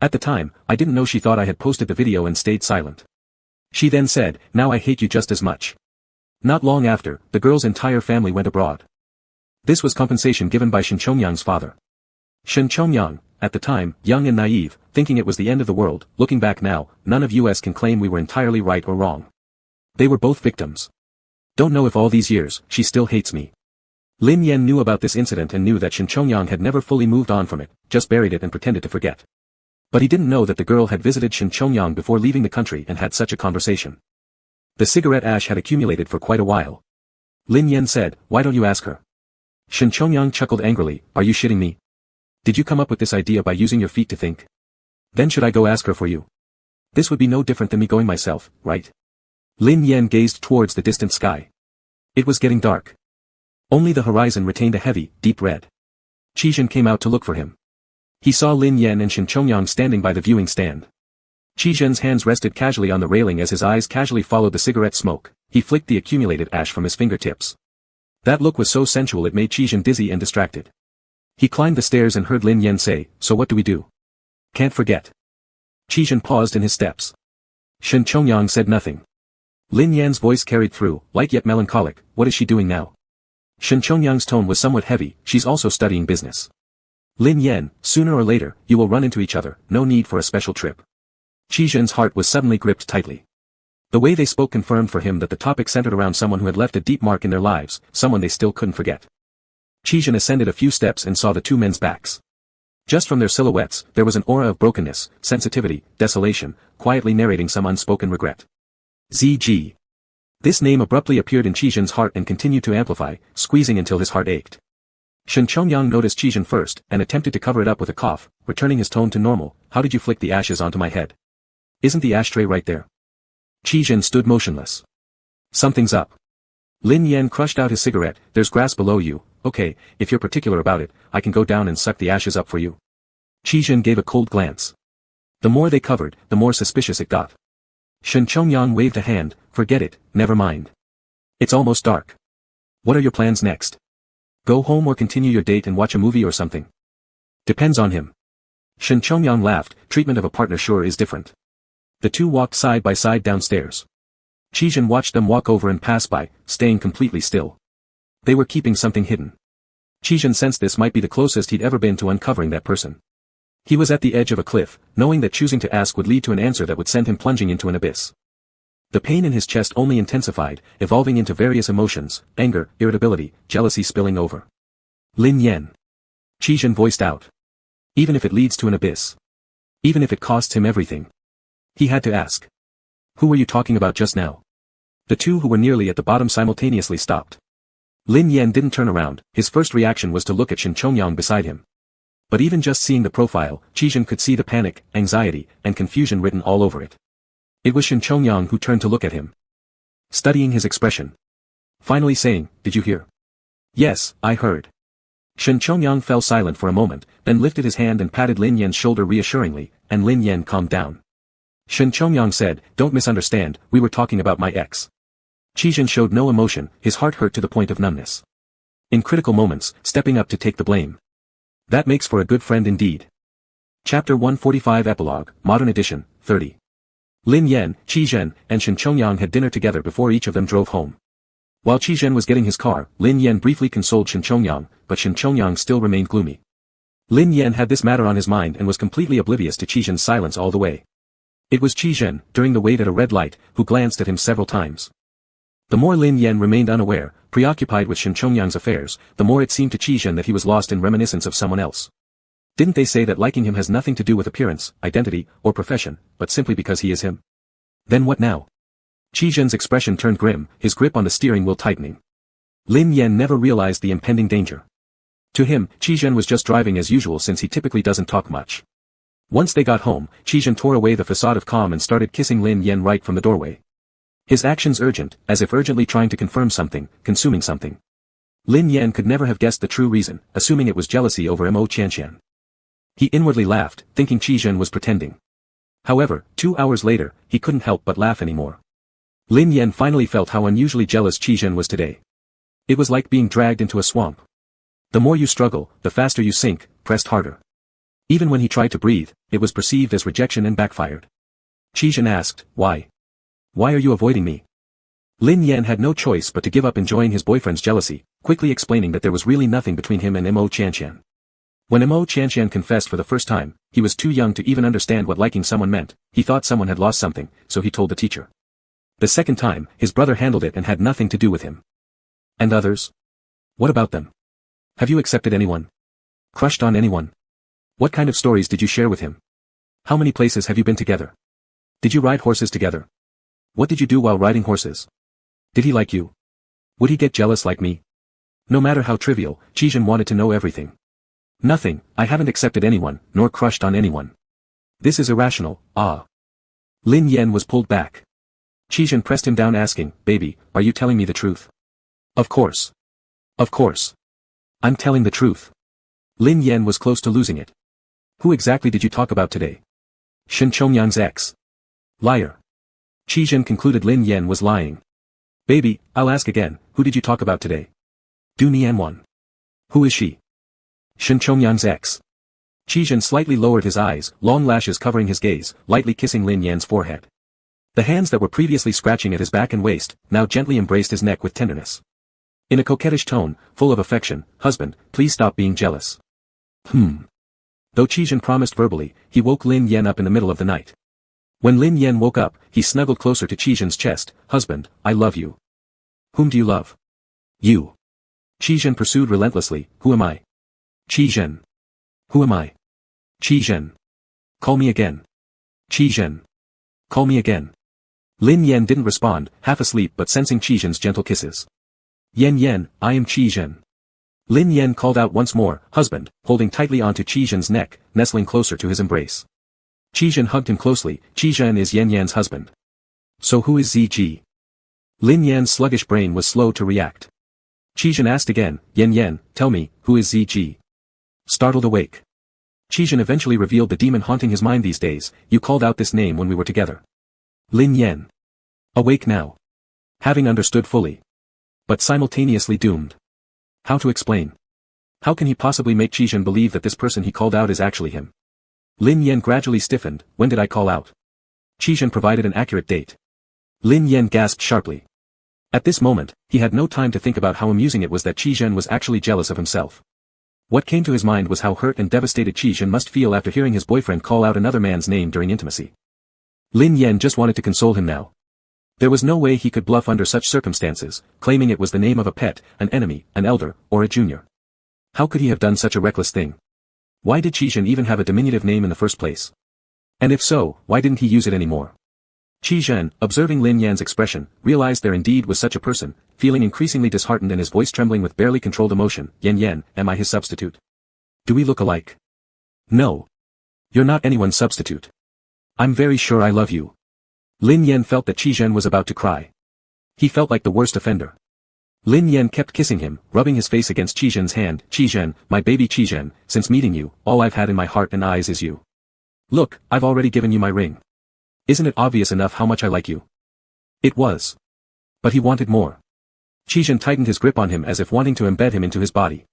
At the time, I didn't know she thought I had posted the video and stayed silent. She then said, now I hate you just as much. Not long after, the girl's entire family went abroad. This was compensation given by Shen Chongyang's father. Shen Chongyang, at the time, young and naive, thinking it was the end of the world, looking back now, none of us can claim we were entirely right or wrong. They were both victims. Don't know if all these years, she still hates me. Lin Yan knew about this incident and knew that Shen Chongyang had never fully moved on from it, just buried it and pretended to forget. But he didn't know that the girl had visited Shen Chongyang before leaving the country and had such a conversation. The cigarette ash had accumulated for quite a while. Lin Yan said, why don't you ask her? Shen Chongyang chuckled angrily, are you shitting me? Did you come up with this idea by using your feet to think? Then should I go ask her for you? This would be no different than me going myself, right? Lin Yan gazed towards the distant sky. It was getting dark. Only the horizon retained a heavy, deep red. Qi Zhen came out to look for him. He saw Lin Yan and Shen Chongyang standing by the viewing stand. Qi Zhen's hands rested casually on the railing as his eyes casually followed the cigarette smoke. He flicked the accumulated ash from his fingertips. That look was so sensual it made Qi Zhen dizzy and distracted. He climbed the stairs and heard Lin Yan say, so what do we do? Can't forget. Qi Zhen paused in his steps. Shen Chongyang said nothing. Lin Yan's voice carried through, light yet melancholic, what is she doing now? Shen Chongyang's tone was somewhat heavy, she's also studying business. Lin Yan, sooner or later, you will run into each other, no need for a special trip. Qi Zhen's heart was suddenly gripped tightly. The way they spoke confirmed for him that the topic centered around someone who had left a deep mark in their lives, someone they still couldn't forget. Qi Zhen ascended a few steps and saw the two men's backs. Just from their silhouettes, there was an aura of brokenness, sensitivity, desolation, quietly narrating some unspoken regret. ZG. This name abruptly appeared in Qizhen's heart and continued to amplify, squeezing until his heart ached. Shen Chongyang noticed Qizhen first, and attempted to cover it up with a cough, returning his tone to normal. How did you flick the ashes onto my head? Isn't the ashtray right there? Qizhen stood motionless. Something's up. Lin Yan crushed out his cigarette. There's grass below you. Okay, if you're particular about it, I can go down and suck the ashes up for you. Qizhen gave a cold glance. The more they covered, the more suspicious it got. Shen Chongyang waved a hand. Forget it, never mind. It's almost dark. What are your plans next? Go home or continue your date and watch a movie or something? Depends on him. Shen Chongyang laughed. Treatment of a partner sure is different. The two walked side by side downstairs. Qizhen watched them walk over and pass by, staying completely still. They were keeping something hidden. Qizhen sensed this might be the closest he'd ever been to uncovering that person. He was at the edge of a cliff, knowing that choosing to ask would lead to an answer that would send him plunging into an abyss. The pain in his chest only intensified, evolving into various emotions, anger, irritability, jealousy spilling over. Lin Yan. Qizhen voiced out. Even if it leads to an abyss. Even if it costs him everything. He had to ask. Who were you talking about just now? The two who were nearly at the bottom simultaneously stopped. Lin Yan didn't turn around. His first reaction was to look at Shen Chongyang beside him. But even just seeing the profile, Qizhen could see the panic, anxiety, and confusion written all over it. It was Shen Chongyang who turned to look at him. Studying his expression. Finally saying, did you hear? Yes, I heard. Shen Chongyang fell silent for a moment, then lifted his hand and patted Lin Yan's shoulder reassuringly, and Lin Yan calmed down. Shen Chongyang said, don't misunderstand, we were talking about my ex. Qizhen showed no emotion, his heart hurt to the point of numbness. In critical moments, stepping up to take the blame. That makes for a good friend indeed. Chapter 145 Epilogue, Modern Edition, 30. Lin Yan, Qizhen, and Shen Chongyang had dinner together before each of them drove home. While Qizhen was getting his car, Lin Yan briefly consoled Shen Chongyang, but Shen Chongyang still remained gloomy. Lin Yan had this matter on his mind and was completely oblivious to Qizhen's silence all the way. It was Qizhen, during the wait at a red light, who glanced at him several times. The more Lin Yan remained unaware, preoccupied with Shen Chongyang's affairs, the more it seemed to Qizhen that he was lost in reminiscence of someone else. Didn't they say that liking him has nothing to do with appearance, identity, or profession, but simply because he is him? Then what now? Qizhen's expression turned grim, his grip on the steering wheel tightening. Lin Yan never realized the impending danger. To him, Qizhen was just driving as usual since he typically doesn't talk much. Once they got home, Qizhen tore away the facade of calm and started kissing Lin Yan right from the doorway. His actions urgent, as if urgently trying to confirm something, consuming something. Lin Yan could never have guessed the true reason, assuming it was jealousy over Mo Qianqian. He inwardly laughed, thinking Qizhen was pretending. However, 2 hours later, he couldn't help but laugh anymore. Lin Yan finally felt how unusually jealous Qizhen was today. It was like being dragged into a swamp. The more you struggle, the faster you sink, pressed harder. Even when he tried to breathe, it was perceived as rejection and backfired. Qizhen asked, why? Why are you avoiding me? Lin Yan had no choice but to give up enjoying his boyfriend's jealousy, quickly explaining that there was really nothing between him and Mo Qianqian. When Mo Qianqian confessed for the first time, he was too young to even understand what liking someone meant. He thought someone had lost something, so he told the teacher. The second time, his brother handled it and had nothing to do with him. And others? What about them? Have you accepted anyone? Crushed on anyone? What kind of stories did you share with him? How many places have you been together? Did you ride horses together? What did you do while riding horses? Did he like you? Would he get jealous like me? No matter how trivial, Qizhen wanted to know everything. Nothing, I haven't accepted anyone, nor crushed on anyone. This is irrational, ah. Lin Yan was pulled back. Qizhen pressed him down asking, baby, are you telling me the truth? Of course. Of course. I'm telling the truth. Lin Yan was close to losing it. Who exactly did you talk about today? Shen Chongyang's ex. Liar. Qizhen concluded Lin Yan was lying. Baby, I'll ask again, who did you talk about today? Du Nianwan. Who is she? Shen Chongyang's ex. Qizhen slightly lowered his eyes, long lashes covering his gaze, lightly kissing Lin Yan's forehead. The hands that were previously scratching at his back and waist, now gently embraced his neck with tenderness. In a coquettish tone, full of affection, husband, please stop being jealous. Though Qizhen promised verbally, he woke Lin Yan up in the middle of the night. When Lin Yan woke up, he snuggled closer to Qizhen's chest. Husband, I love you. Whom do you love? You. Qizhen pursued relentlessly, who am I? Qizhen. Who am I? Qi Zhen. Call me again. Qi Zhen. Call me again. Lin Yan didn't respond, half asleep but sensing Qi Zhen's gentle kisses. Yan Yan, I am Qi Zhen. Lin Yan called out once more, husband, holding tightly onto Qi Zhen's neck, nestling closer to his embrace. Qi Zhen hugged him closely. Qi Zhen is Yan Yan's husband. So who is ZG? Lin Yan's sluggish brain was slow to react. Qi Zhen asked again, Yan Yan, tell me, who is ZG? Startled awake. Qi Zhen eventually revealed the demon haunting his mind these days. You called out this name when we were together. Lin Yan. Awake now. Having understood fully. But simultaneously doomed. How to explain? How can he possibly make Qi Zhen believe that this person he called out is actually him? Lin Yan gradually stiffened. When did I call out? Qi Zhen provided an accurate date. Lin Yan gasped sharply. At this moment, he had no time to think about how amusing it was that Qi Zhen was actually jealous of himself. What came to his mind was how hurt and devastated Qi Zhen must feel after hearing his boyfriend call out another man's name during intimacy. Lin Yan just wanted to console him now. There was no way he could bluff under such circumstances, claiming it was the name of a pet, an enemy, an elder, or a junior. How could he have done such a reckless thing? Why did Qi Zhen even have a diminutive name in the first place? And if so, why didn't he use it anymore? Qi Zhen, observing Lin Yan's expression, realized there indeed was such a person, feeling increasingly disheartened and his voice trembling with barely controlled emotion. Yan Yan, am I his substitute? Do we look alike? No. You're not anyone's substitute. I'm very sure I love you. Lin Yan felt that Qi Zhen was about to cry. He felt like the worst offender. Lin Yan kept kissing him, rubbing his face against Qi Zhen's hand. Qi Zhen, my baby Qi Zhen, since meeting you, all I've had in my heart and eyes is you. Look, I've already given you my ring. Isn't it obvious enough how much I like you? It was. But he wanted more. Qi Zhen tightened his grip on him as if wanting to embed him into his body.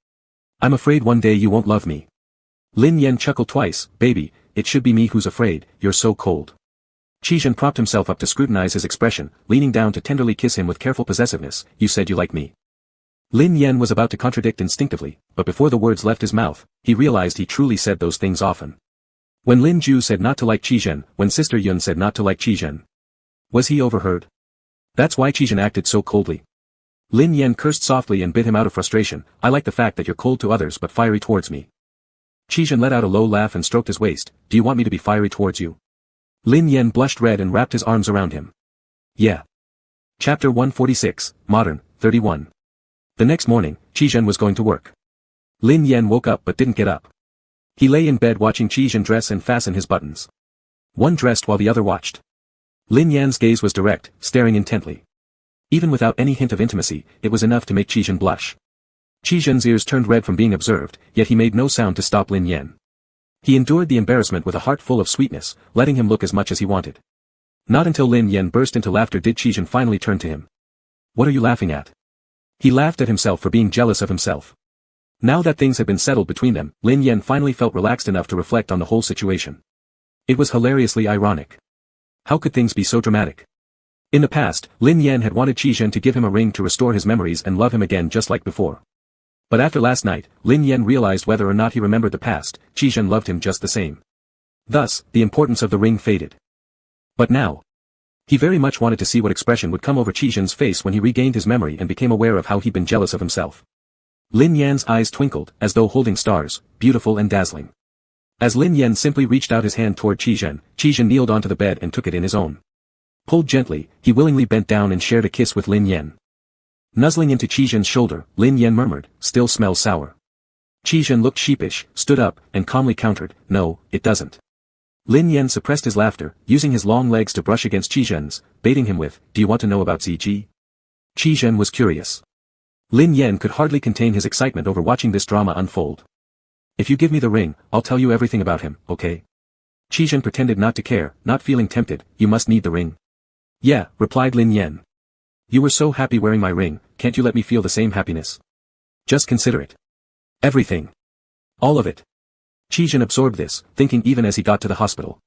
I'm afraid one day you won't love me. Lin Yan chuckled twice. Baby, it should be me who's afraid, you're so cold. Qi Zhen propped himself up to scrutinize his expression, leaning down to tenderly kiss him with careful possessiveness. You said you like me. Lin Yan was about to contradict instinctively, but before the words left his mouth, he realized he truly said those things often. When Lin Ju said not to like Qi Zhen, when Sister Yun said not to like Qi Zhen. Was he overheard? That's why Qi Zhen acted so coldly. Lin Yan cursed softly and bit him out of frustration. I like the fact that you're cold to others but fiery towards me. Qi Zhen let out a low laugh and stroked his waist. Do you want me to be fiery towards you? Lin Yan blushed red and wrapped his arms around him. Yeah. Chapter 146, Modern, 31. The next morning, Qi Zhen was going to work. Lin Yan woke up but didn't get up. He lay in bed watching Qi Zhen dress and fasten his buttons. One dressed while the other watched. Lin Yan's gaze was direct, staring intently. Even without any hint of intimacy, it was enough to make Qi Zhen blush. Qi Zhen's ears turned red from being observed, yet he made no sound to stop Lin Yan. He endured the embarrassment with a heart full of sweetness, letting him look as much as he wanted. Not until Lin Yan burst into laughter did Qi Zhen finally turn to him. What are you laughing at? He laughed at himself for being jealous of himself. Now that things had been settled between them, Lin Yan finally felt relaxed enough to reflect on the whole situation. It was hilariously ironic. How could things be so dramatic? In the past, Lin Yan had wanted Qi Zhen to give him a ring to restore his memories and love him again just like before. But after last night, Lin Yan realized whether or not he remembered the past, Qi Zhen loved him just the same. Thus, the importance of the ring faded. But now, he very much wanted to see what expression would come over Qi Zhen's face when he regained his memory and became aware of how he'd been jealous of himself. Lin Yan's eyes twinkled, as though holding stars, beautiful and dazzling. As Lin Yan simply reached out his hand toward Qi Zhen kneeled onto the bed and took it in his own. Pulled gently, he willingly bent down and shared a kiss with Lin Yan. Nuzzling into Qi Zhen's shoulder, Lin Yan murmured, still smells sour. Qi Zhen looked sheepish, stood up, and calmly countered, no, it doesn't. Lin Yan suppressed his laughter, using his long legs to brush against Qi Zhen's, baiting him with, do you want to know about ZG? Qi Zhen was curious. Lin Yan could hardly contain his excitement over watching this drama unfold. If you give me the ring, I'll tell you everything about him, okay? Qi Zhen pretended not to care, not feeling tempted. You must need the ring. Yeah, replied Lin Yan. You were so happy wearing my ring, can't you let me feel the same happiness? Just consider it. Everything. All of it. Qi Zhen absorbed this, thinking even as he got to the hospital.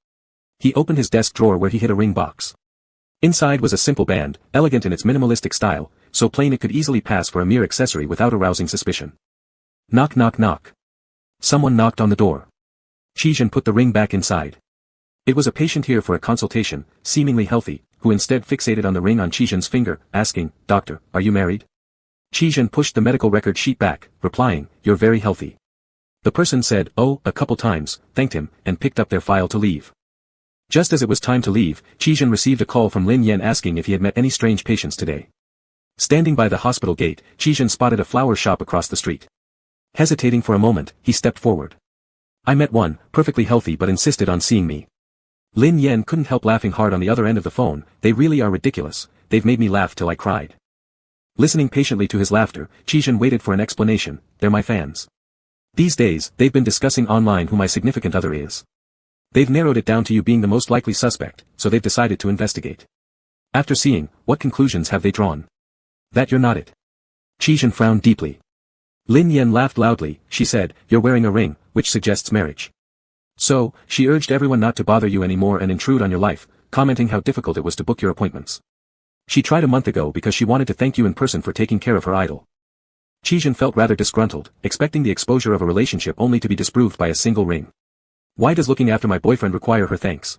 He opened his desk drawer where he hid a ring box. Inside was a simple band, elegant in its minimalistic style, so plain it could easily pass for a mere accessory without arousing suspicion. Knock knock knock. Someone knocked on the door. Qi Zhen put the ring back inside. It was a patient here for a consultation, seemingly healthy, who instead fixated on the ring on Qi Zhen's finger, asking, Doctor, are you married? Qi Zhen pushed the medical record sheet back, replying, You're very healthy. The person said, "Oh," a couple times, thanked him, and picked up their file to leave. Just as it was time to leave, Qizhen received a call from Lin Yan asking if he had met any strange patients today. Standing by the hospital gate, Qizhen spotted a flower shop across the street. Hesitating for a moment, he stepped forward. "I met one, perfectly healthy but insisted on seeing me." Lin Yan couldn't help laughing hard on the other end of the phone. "They really are ridiculous, they've made me laugh till I cried." Listening patiently to his laughter, Qizhen waited for an explanation. "They're my fans. These days, they've been discussing online who my significant other is. They've narrowed it down to you being the most likely suspect, so they've decided to investigate. After seeing, what conclusions have they drawn? That you're not it." Qizhen frowned deeply. Lin Yan laughed loudly. She said, "You're wearing a ring, which suggests marriage." So, she urged everyone not to bother you anymore and intrude on your life, commenting how difficult it was to book your appointments. She tried a month ago because she wanted to thank you in person for taking care of her idol. Qizhen felt rather disgruntled, expecting the exposure of a relationship only to be disproved by a single ring. "Why does looking after my boyfriend require her thanks?"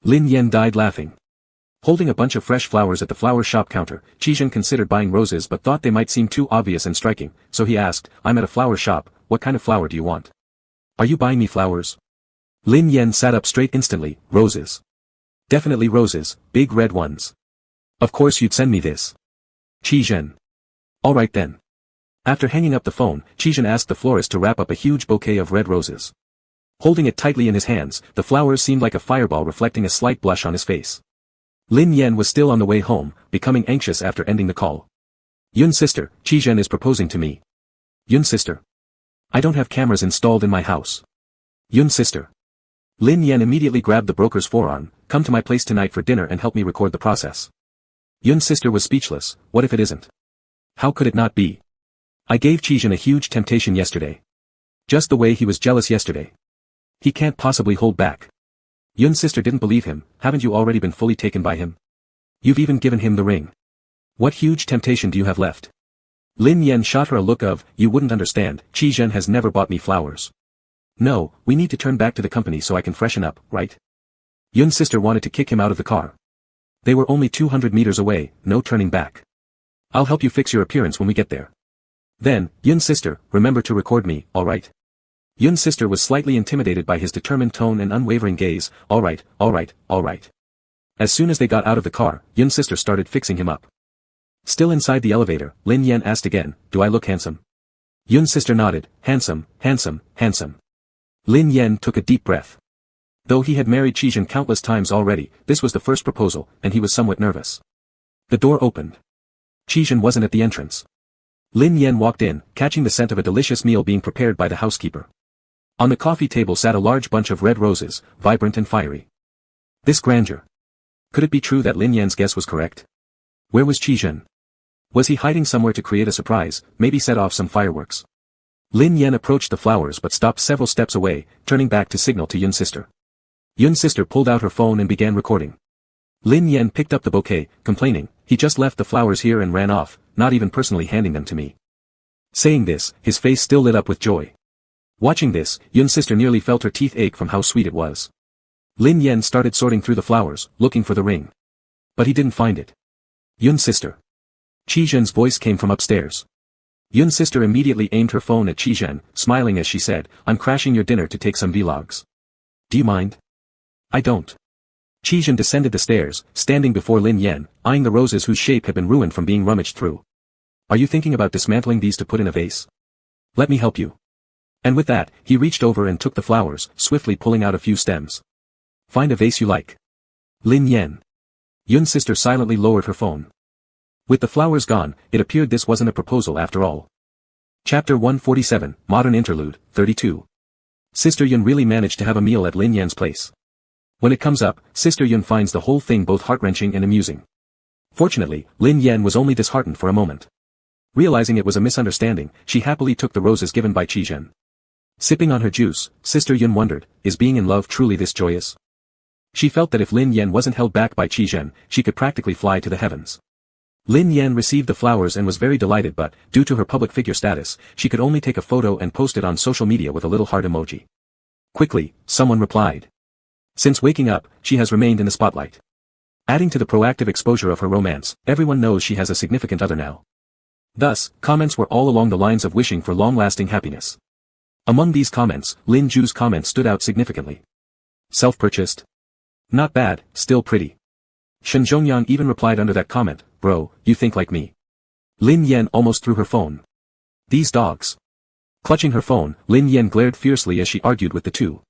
Lin Yan died laughing. Holding a bunch of fresh flowers at the flower shop counter, Qizhen considered buying roses but thought they might seem too obvious and striking, so he asked, "I'm at a flower shop, what kind of flower do you want?" "Are you buying me flowers?" Lin Yan sat up straight instantly. "Roses. Definitely roses, big red ones. Of course you'd send me this." Qizhen. "All right then." After hanging up the phone, Qizhen asked the florist to wrap up a huge bouquet of red roses. Holding it tightly in his hands, the flowers seemed like a fireball reflecting a slight blush on his face. Lin Yan was still on the way home, becoming anxious after ending the call. "Yun's sister, Qizhen is proposing to me." "Yun's sister? I don't have cameras installed in my house." "Yun's sister." Lin Yan immediately grabbed the broker's forearm. "Come to my place tonight for dinner and help me record the process." Yun's sister was speechless. What if it isn't? How could it not be? I gave Qizhen a huge temptation yesterday. Just the way he was jealous yesterday. He can't possibly hold back. Yun's sister didn't believe him. "Haven't you already been fully taken by him? You've even given him the ring. What huge temptation do you have left?" Lin Yan shot her a look of, "You wouldn't understand, Qizhen has never bought me flowers. No, we need to turn back to the company so I can freshen up, right?" Yun's sister wanted to kick him out of the car. They were only 200 meters away, no turning back. "I'll help you fix your appearance when we get there. Then, Yun's sister, remember to record me, alright?" Yun's sister was slightly intimidated by his determined tone and unwavering gaze. Alright, alright, alright. As soon as they got out of the car, Yun's sister started fixing him up. Still inside the elevator, Lin Yan asked again, "Do I look handsome?" Yun's sister nodded. "Handsome, handsome, handsome." Lin Yan took a deep breath. Though he had married Qizhen countless times already, this was the first proposal, and he was somewhat nervous. The door opened. Qizhen wasn't at the entrance. Lin Yan walked in, catching the scent of a delicious meal being prepared by the housekeeper. On the coffee table sat a large bunch of red roses, vibrant and fiery. This grandeur. Could it be true that Lin Yan's guess was correct? Where was Qizhen? Was he hiding somewhere to create a surprise, maybe set off some fireworks? Lin Yan approached the flowers but stopped several steps away, turning back to signal to Yun's sister. Yun's sister pulled out her phone and began recording. Lin Yan picked up the bouquet, complaining, "He just left the flowers here and ran off, not even personally handing them to me." Saying this, his face still lit up with joy. Watching this, Yun's sister nearly felt her teeth ache from how sweet it was. Lin Yan started sorting through the flowers, looking for the ring. But he didn't find it. "Yun's sister." Qizhen's voice came from upstairs. Yun's sister immediately aimed her phone at Qizhen, smiling as she said, "I'm crashing your dinner to take some vlogs. Do you mind?" "I don't." Qizhen descended the stairs, standing before Lin Yan, eyeing the roses whose shape had been ruined from being rummaged through. "Are you thinking about dismantling these to put in a vase? Let me help you." And with that, he reached over and took the flowers, swiftly pulling out a few stems. "Find a vase you like." Lin Yan. Yun's sister silently lowered her phone. With the flowers gone, it appeared this wasn't a proposal after all. Chapter 147, Modern Interlude, 32. Sister Yun really managed to have a meal at Lin Yan's place. When it comes up, Sister Yun finds the whole thing both heart-wrenching and amusing. Fortunately, Lin Yan was only disheartened for a moment. Realizing it was a misunderstanding, she happily took the roses given by Qizhen. Sipping on her juice, Sister Yun wondered, is being in love truly this joyous? She felt that if Lin Yan wasn't held back by Qizhen, she could practically fly to the heavens. Lin Yan received the flowers and was very delighted, but, due to her public figure status, she could only take a photo and post it on social media with a little heart emoji. Quickly, someone replied. Since waking up, she has remained in the spotlight. Adding to the proactive exposure of her romance, everyone knows she has a significant other now. Thus, comments were all along the lines of wishing for long-lasting happiness. Among these comments, Lin Ju's comment stood out significantly. Self-purchased? Not bad, still pretty. Shen Zhongyang even replied under that comment, bro, you think like me. Lin Yan almost threw her phone. These dogs. Clutching her phone, Lin Yan glared fiercely as she argued with the two.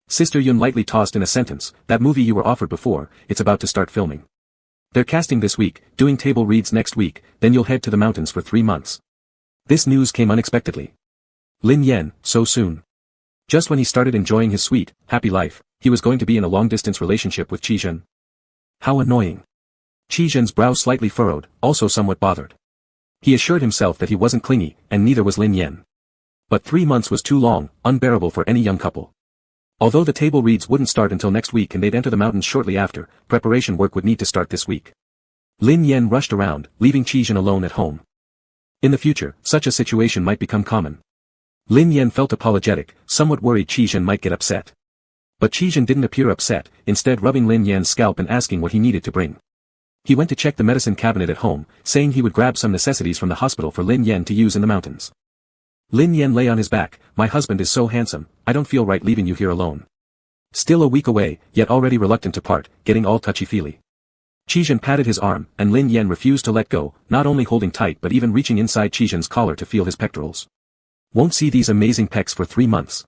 Sister Yun lightly tossed in a sentence, that movie you were offered before, it's about to start filming. They're casting this week, doing table reads next week, then you'll head to the mountains for 3 months. This news came unexpectedly. Lin Yan, so soon. Just when he started enjoying his sweet, happy life, he was going to be in a long-distance relationship with Qi Zhen. How annoying. Qi Zhen's brow slightly furrowed, also somewhat bothered. He assured himself that he wasn't clingy, and neither was Lin Yan. But 3 months was too long, unbearable for any young couple. Although the table reads wouldn't start until next week and they'd enter the mountains shortly after, preparation work would need to start this week. Lin Yan rushed around, leaving Qi Zhen alone at home. In the future, such a situation might become common. Lin Yan felt apologetic, somewhat worried Qi Zhen might get upset. But Qi Zhen didn't appear upset, instead rubbing Lin Yan's scalp and asking what he needed to bring. He went to check the medicine cabinet at home, saying he would grab some necessities from the hospital for Lin Yan to use in the mountains. Lin Yan lay on his back, my husband is so handsome, I don't feel right leaving you here alone. Still a week away, yet already reluctant to part, getting all touchy-feely. Qi Zhen patted his arm, and Lin Yan refused to let go, not only holding tight but even reaching inside Qi Zhen's collar to feel his pectorals. Won't see these amazing pecs for 3 months.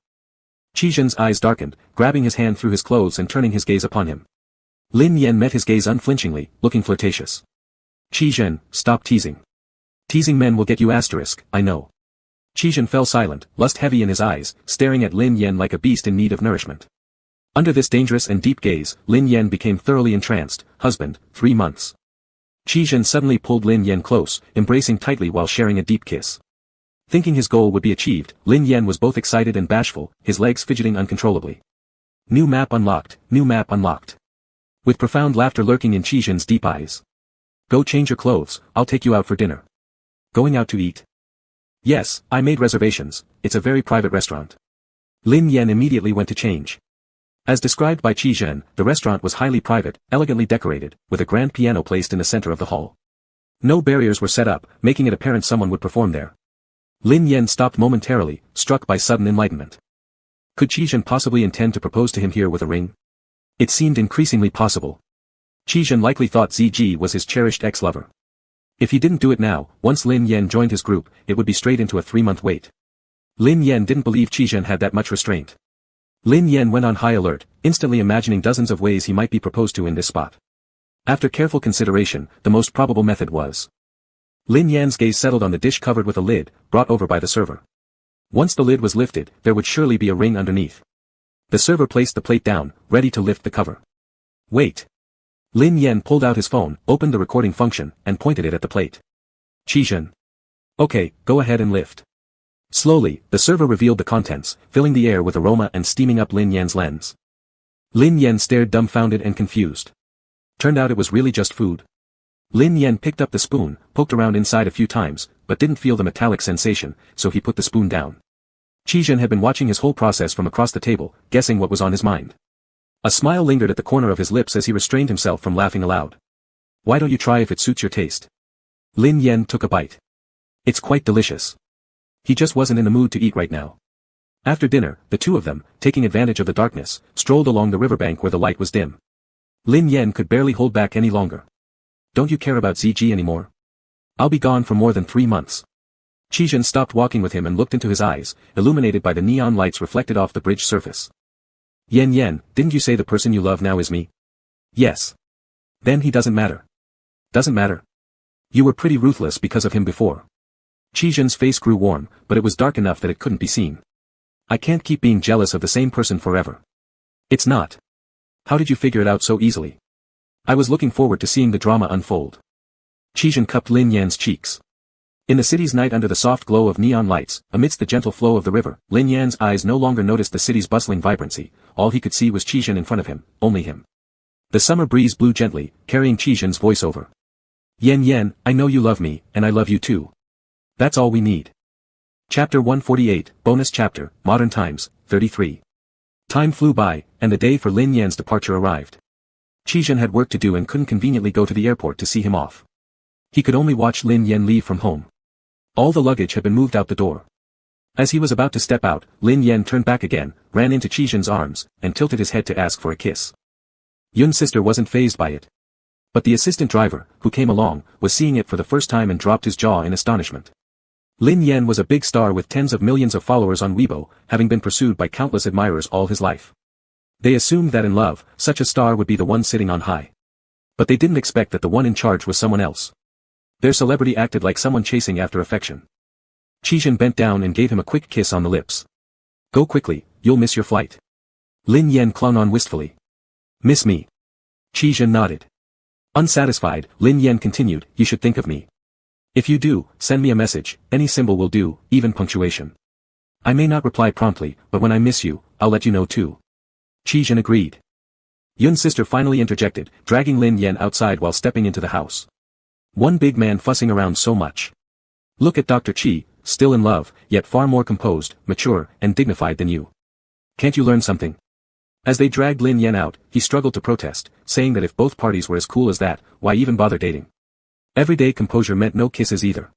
Qi Zhen's eyes darkened, grabbing his hand through his clothes and turning his gaze upon him. Lin Yan met his gaze unflinchingly, looking flirtatious. Qi Zhen, stop teasing. Teasing men will get you asterisk, I know. Qi Zhen fell silent, lust heavy in his eyes, staring at Lin Yan like a beast in need of nourishment. Under this dangerous and deep gaze, Lin Yan became thoroughly entranced, husband, 3 months. Qi Zhen suddenly pulled Lin Yan close, embracing tightly while sharing a deep kiss. Thinking his goal would be achieved, Lin Yan was both excited and bashful, his legs fidgeting uncontrollably. New map unlocked, new map unlocked. With profound laughter lurking in Qi Zhen's deep eyes. Go change your clothes, I'll take you out for dinner. Going out to eat? Yes, I made reservations, it's a very private restaurant. Lin Yan immediately went to change. As described by Qi Zhen, the restaurant was highly private, elegantly decorated, with a grand piano placed in the center of the hall. No barriers were set up, making it apparent someone would perform there. Lin Yan stopped momentarily, struck by sudden enlightenment. Could Qi Zhen possibly intend to propose to him here with a ring? It seemed increasingly possible. Qi Zhen likely thought ZG was his cherished ex-lover. If he didn't do it now, once Lin Yan joined his group, it would be straight into a 3-month wait. Lin Yan didn't believe Qi Zhen had that much restraint. Lin Yan went on high alert, instantly imagining dozens of ways he might be proposed to in this spot. After careful consideration, the most probable method was. Lin Yan's gaze settled on the dish covered with a lid, brought over by the server. Once the lid was lifted, there would surely be a ring underneath. The server placed the plate down, ready to lift the cover. Wait. Lin Yan pulled out his phone, opened the recording function, and pointed it at the plate. Qi Zhen. Okay, go ahead and lift. Slowly, the server revealed the contents, filling the air with aroma and steaming up Lin Yan's lens. Lin Yan stared dumbfounded and confused. Turned out it was really just food. Lin Yan picked up the spoon, poked around inside a few times, but didn't feel the metallic sensation, so he put the spoon down. Qi Zhen had been watching his whole process from across the table, guessing what was on his mind. A smile lingered at the corner of his lips as he restrained himself from laughing aloud. Why don't you try if it suits your taste? Lin Yan took a bite. It's quite delicious. He just wasn't in the mood to eat right now. After dinner, the two of them, taking advantage of the darkness, strolled along the riverbank where the light was dim. Lin Yan could barely hold back any longer. Don't you care about ZG anymore? I'll be gone for more than 3 months. Qi Zhen stopped walking with him and looked into his eyes, illuminated by the neon lights reflected off the bridge surface. Yan, didn't you say the person you love now is me? Yes. Then he doesn't matter. Doesn't matter. You were pretty ruthless because of him before. Qi Zhen's face grew warm, but it was dark enough that it couldn't be seen. I can't keep being jealous of the same person forever. It's not. How did you figure it out so easily? I was looking forward to seeing the drama unfold. Qi Zhen cupped Lin Yan's cheeks. In the city's night under the soft glow of neon lights, amidst the gentle flow of the river, Lin Yan's eyes no longer noticed the city's bustling vibrancy, all he could see was Qi Zhen in front of him, only him. The summer breeze blew gently, carrying Qi Zhen's voice over. Yan, I know you love me, and I love you too. That's all we need. Chapter 148, Bonus Chapter, Modern Times, 33. Time flew by, and the day for Lin Yan's departure arrived. Qi Zhen had work to do and couldn't conveniently go to the airport to see him off. He could only watch Lin Yan leave from home. All the luggage had been moved out the door. As he was about to step out, Lin Yan turned back again, ran into Qi Zhen's arms, and tilted his head to ask for a kiss. Yun's sister wasn't fazed by it. But the assistant driver, who came along, was seeing it for the first time and dropped his jaw in astonishment. Lin Yan was a big star with tens of millions of followers on Weibo, having been pursued by countless admirers all his life. They assumed that in love, such a star would be the one sitting on high. But they didn't expect that the one in charge was someone else. Their celebrity acted like someone chasing after affection. Qi Zhen bent down and gave him a quick kiss on the lips. Go quickly, you'll miss your flight. Lin Yan clung on wistfully. Miss me? Qi Zhen nodded. Unsatisfied, Lin Yan continued, you should think of me. If you do, send me a message, any symbol will do, even punctuation. I may not reply promptly, but when I miss you, I'll let you know too. Qi Zhen agreed. Yun's sister finally interjected, dragging Lin Yan outside while stepping into the house. One big man fussing around so much. Look at Dr. Qi, still in love, yet far more composed, mature, and dignified than you. Can't you learn something? As they dragged Lin Yan out, he struggled to protest, saying that if both parties were as cool as that, why even bother dating? Everyday composure meant no kisses either.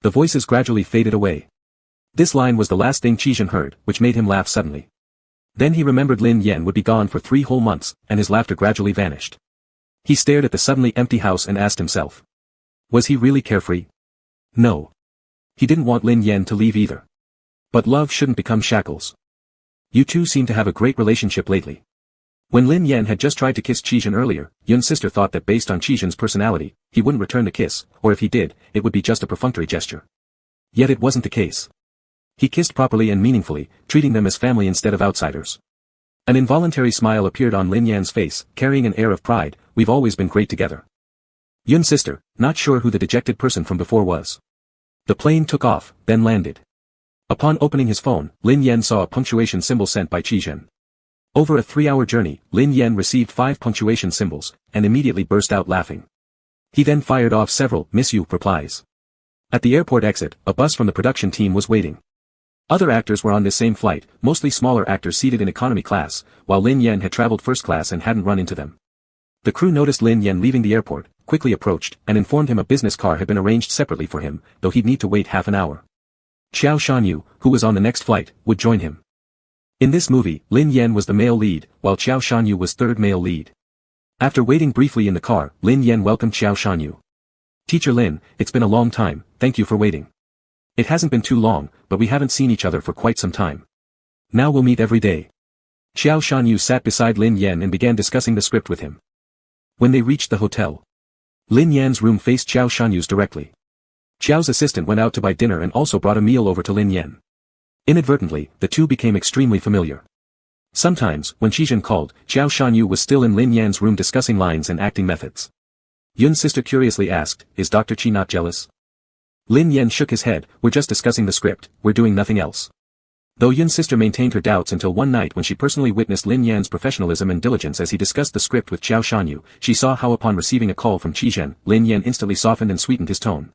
The voices gradually faded away. This line was the last thing Qi Zhen heard, which made him laugh suddenly. Then he remembered Lin Yan would be gone for 3 whole months, and his laughter gradually vanished. He stared at the suddenly empty house and asked himself. Was he really carefree? No. He didn't want Lin Yan to leave either. But love shouldn't become shackles. You two seem to have a great relationship lately. When Lin Yan had just tried to kiss Qi Zhen earlier, Yun's sister thought that based on Qi Zhen's personality, he wouldn't return the kiss, or if he did, it would be just a perfunctory gesture. Yet it wasn't the case. He kissed properly and meaningfully, treating them as family instead of outsiders. An involuntary smile appeared on Lin Yan's face, carrying an air of pride, we've always been great together. Yun's sister, not sure who the dejected person from before was. The plane took off, then landed. Upon opening his phone, Lin Yan saw a punctuation symbol sent by Qi Zhen. Over a 3-hour journey, Lin Yan received 5 punctuation symbols, and immediately burst out laughing. He then fired off several "miss you" replies. At the airport exit, a bus from the production team was waiting. Other actors were on this same flight, mostly smaller actors seated in economy class, while Lin Yan had traveled first class and hadn't run into them. The crew noticed Lin Yan leaving the airport, quickly approached, and informed him a business car had been arranged separately for him, though he'd need to wait half an hour. Xiao Shanyu, who was on the next flight, would join him. In this movie, Lin Yan was the male lead, while Xiao Shanyu was third male lead. After waiting briefly in the car, Lin Yan welcomed Xiao Shanyu. Teacher Lin, it's been a long time, thank you for waiting. It hasn't been too long, but we haven't seen each other for quite some time. Now we'll meet every day. Xiao Shanyu sat beside Lin Yan and began discussing the script with him. When they reached the hotel, Lin Yan's room faced Xiao Shanyu's directly. Xiao's assistant went out to buy dinner and also brought a meal over to Lin Yan. Inadvertently, the two became extremely familiar. Sometimes, when Qi Zhen called, Xiao Shanyu was still in Lin Yan's room discussing lines and acting methods. Yun's sister curiously asked, is Dr. Qi not jealous? Lin Yan shook his head, we're just discussing the script, we're doing nothing else. Though Yun's sister maintained her doubts until one night when she personally witnessed Lin Yan's professionalism and diligence as he discussed the script with Xiao Shanyu, she saw how upon receiving a call from Qi Zhen, Lin Yan instantly softened and sweetened his tone.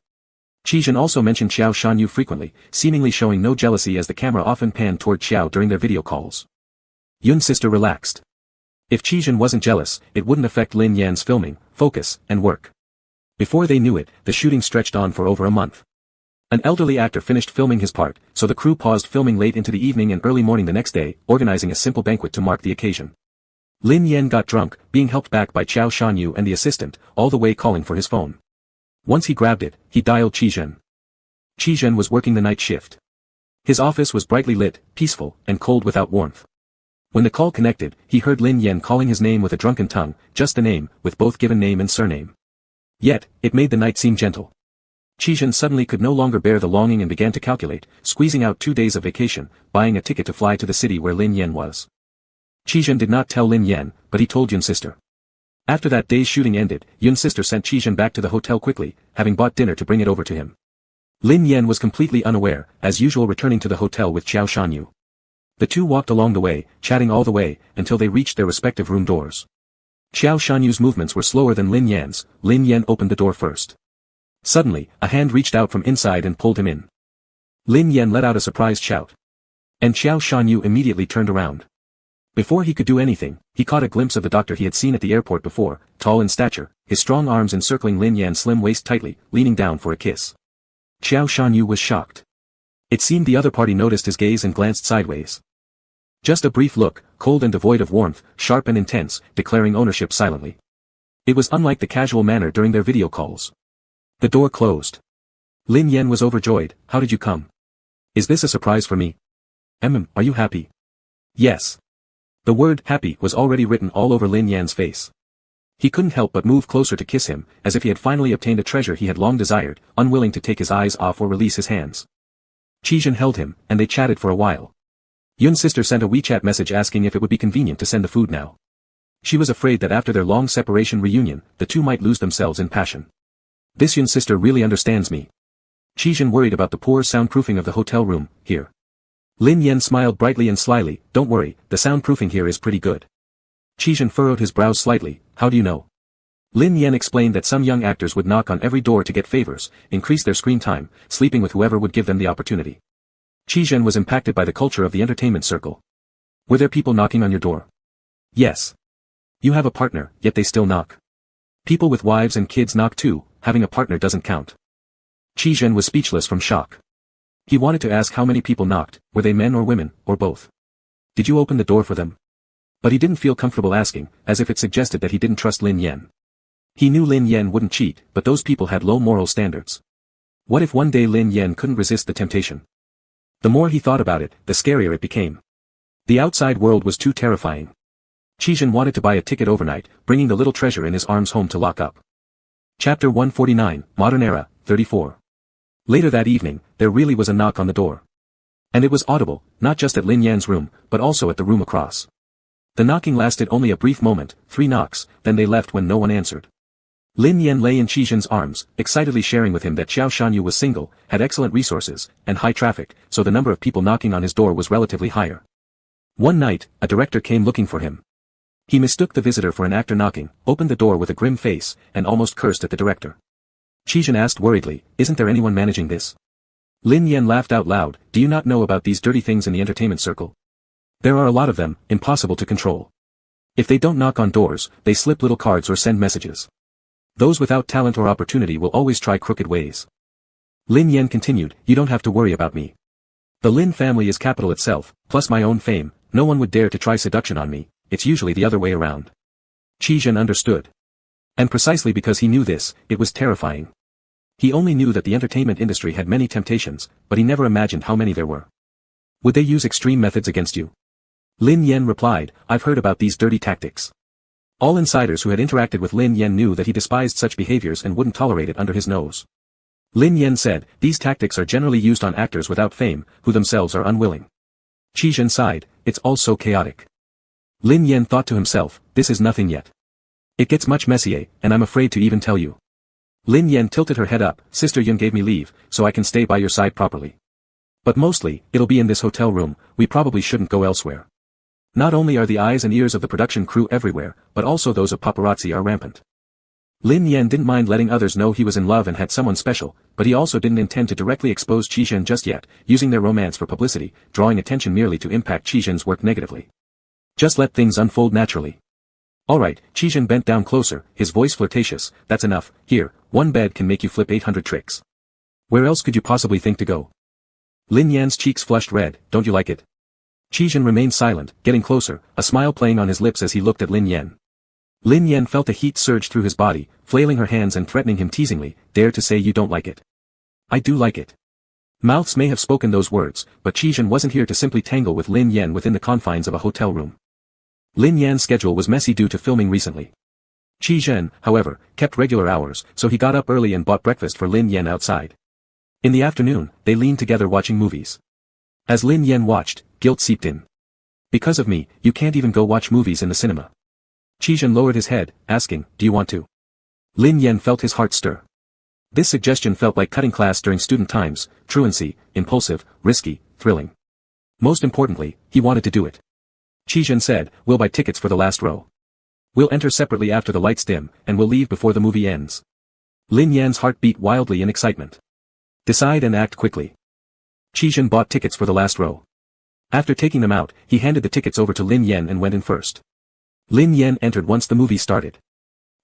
Qi Zhen also mentioned Xiao Shanyu frequently, seemingly showing no jealousy as the camera often panned toward Xiao during their video calls. Yun's sister relaxed. If Qi Zhen wasn't jealous, it wouldn't affect Lin Yan's filming, focus, and work. Before they knew it, the shooting stretched on for over a month. An elderly actor finished filming his part, so the crew paused filming late into the evening and early morning the next day, organizing a simple banquet to mark the occasion. Lin Yan got drunk, being helped back by Xiao Shanyu and the assistant, all the way calling for his phone. Once he grabbed it, he dialed Qi Zhen. Qi Zhen was working the night shift. His office was brightly lit, peaceful, and cold without warmth. When the call connected, he heard Lin Yan calling his name with a drunken tongue, just the name, with both given name and surname. Yet, it made the night seem gentle. Qi Zhen suddenly could no longer bear the longing and began to calculate, squeezing out 2 days of vacation, buying a ticket to fly to the city where Lin Yan was. Qi Zhen did not tell Lin Yan, but he told Yun's sister. After that day's shooting ended, Yun's sister sent Qi Zhen back to the hotel quickly, having bought dinner to bring it over to him. Lin Yan was completely unaware, as usual returning to the hotel with Xiao Shanyu. The two walked along the way, chatting all the way, until they reached their respective room doors. Xiao Shanyu's movements were slower than Lin Yan's. Lin Yan opened the door first. Suddenly, a hand reached out from inside and pulled him in. Lin Yan let out a surprised shout. And Xiao Shanyu immediately turned around. Before he could do anything, he caught a glimpse of the doctor he had seen at the airport before, tall in stature, his strong arms encircling Lin Yan's slim waist tightly, leaning down for a kiss. Xiao Shanyu was shocked. It seemed the other party noticed his gaze and glanced sideways. Just a brief look, cold and devoid of warmth, sharp and intense, declaring ownership silently. It was unlike the casual manner during their video calls. The door closed. Lin Yen was overjoyed. How did you come? Is this a surprise for me? Are you happy? Yes. The word happy was already written all over Lin Yan's face. He couldn't help but move closer to kiss him, as if he had finally obtained a treasure he had long desired, unwilling to take his eyes off or release his hands. Qizhen held him, and they chatted for a while. Yun's sister sent a WeChat message asking if it would be convenient to send the food now. She was afraid that after their long separation reunion, the two might lose themselves in passion. This Yun's sister really understands me. Qizhen worried about the poor soundproofing of the hotel room, here. Lin Yen smiled brightly and slyly, don't worry, the soundproofing here is pretty good. Qizhen furrowed his brows slightly, how do you know? Lin Yen explained that some young actors would knock on every door to get favors, increase their screen time, sleeping with whoever would give them the opportunity. Qizhen was impacted by the culture of the entertainment circle. Were there people knocking on your door? Yes. You have a partner, yet they still knock. People with wives and kids knock too, having a partner doesn't count. Qizhen was speechless from shock. He wanted to ask how many people knocked, were they men or women, or both? Did you open the door for them? But he didn't feel comfortable asking, as if it suggested that he didn't trust Lin Yen. He knew Lin Yen wouldn't cheat, but those people had low moral standards. What if one day Lin Yen couldn't resist the temptation? The more he thought about it, the scarier it became. The outside world was too terrifying. Qizhen wanted to buy a ticket overnight, bringing the little treasure in his arms home to lock up. Chapter 149, Modern Era, 34. Later that evening, there really was a knock on the door. And it was audible, not just at Lin Yan's room, but also at the room across. The knocking lasted only a brief moment, 3 knocks, then they left when no one answered. Lin Yen lay in Qizhen's arms, excitedly sharing with him that Xiao Shanyu was single, had excellent resources, and high traffic, so the number of people knocking on his door was relatively higher. One night, a director came looking for him. He mistook the visitor for an actor knocking, opened the door with a grim face, and almost cursed at the director. Qizhen asked worriedly, isn't there anyone managing this? Lin Yen laughed out loud, do you not know about these dirty things in the entertainment circle? There are a lot of them, impossible to control. If they don't knock on doors, they slip little cards or send messages. Those without talent or opportunity will always try crooked ways. Lin Yen continued, you don't have to worry about me. The Lin family is capital itself, plus my own fame, no one would dare to try seduction on me, it's usually the other way around. Qizhen understood. And precisely because he knew this, it was terrifying. He only knew that the entertainment industry had many temptations, but he never imagined how many there were. Would they use extreme methods against you? Lin Yen replied, I've heard about these dirty tactics. All insiders who had interacted with Lin Yen knew that he despised such behaviors and wouldn't tolerate it under his nose. Lin Yen said, these tactics are generally used on actors without fame, who themselves are unwilling. Qizhen sighed, it's all so chaotic. Lin Yen thought to himself, this is nothing yet. It gets much messier, and I'm afraid to even tell you. Lin Yen tilted her head up, Sister Yun gave me leave, so I can stay by your side properly. But mostly, it'll be in this hotel room, we probably shouldn't go elsewhere. Not only are the eyes and ears of the production crew everywhere, but also those of paparazzi are rampant. Lin Yen didn't mind letting others know he was in love and had someone special, but he also didn't intend to directly expose Qizhen just yet, using their romance for publicity, drawing attention merely to impact Qizhen's work negatively. Just let things unfold naturally. Alright, Qizhen bent down closer, his voice flirtatious, that's enough, here, one bed can make you flip 800 tricks. Where else could you possibly think to go? Lin Yan's cheeks flushed red, don't you like it? Qizhen remained silent, getting closer, a smile playing on his lips as he looked at Lin Yen. Lin Yen felt a heat surge through his body, flailing her hands and threatening him teasingly, dare to say you don't like it. I do like it. Mouths may have spoken those words, but Qizhen wasn't here to simply tangle with Lin Yen within the confines of a hotel room. Lin Yan's schedule was messy due to filming recently. Qizhen, however, kept regular hours, so he got up early and bought breakfast for Lin Yen outside. In the afternoon, they leaned together watching movies. As Lin Yen watched, guilt seeped in. Because of me, you can't even go watch movies in the cinema. Qizhen lowered his head, asking, do you want to? Lin Yen felt his heart stir. This suggestion felt like cutting class during student times, truancy, impulsive, risky, thrilling. Most importantly, he wanted to do it. Qizhen said, we'll buy tickets for the last row. We'll enter separately after the lights dim, and we'll leave before the movie ends. Lin Yan's heart beat wildly in excitement. Decide and act quickly. Qizhen bought tickets for the last row. After taking them out, he handed the tickets over to Lin Yen and went in first. Lin Yen entered once the movie started.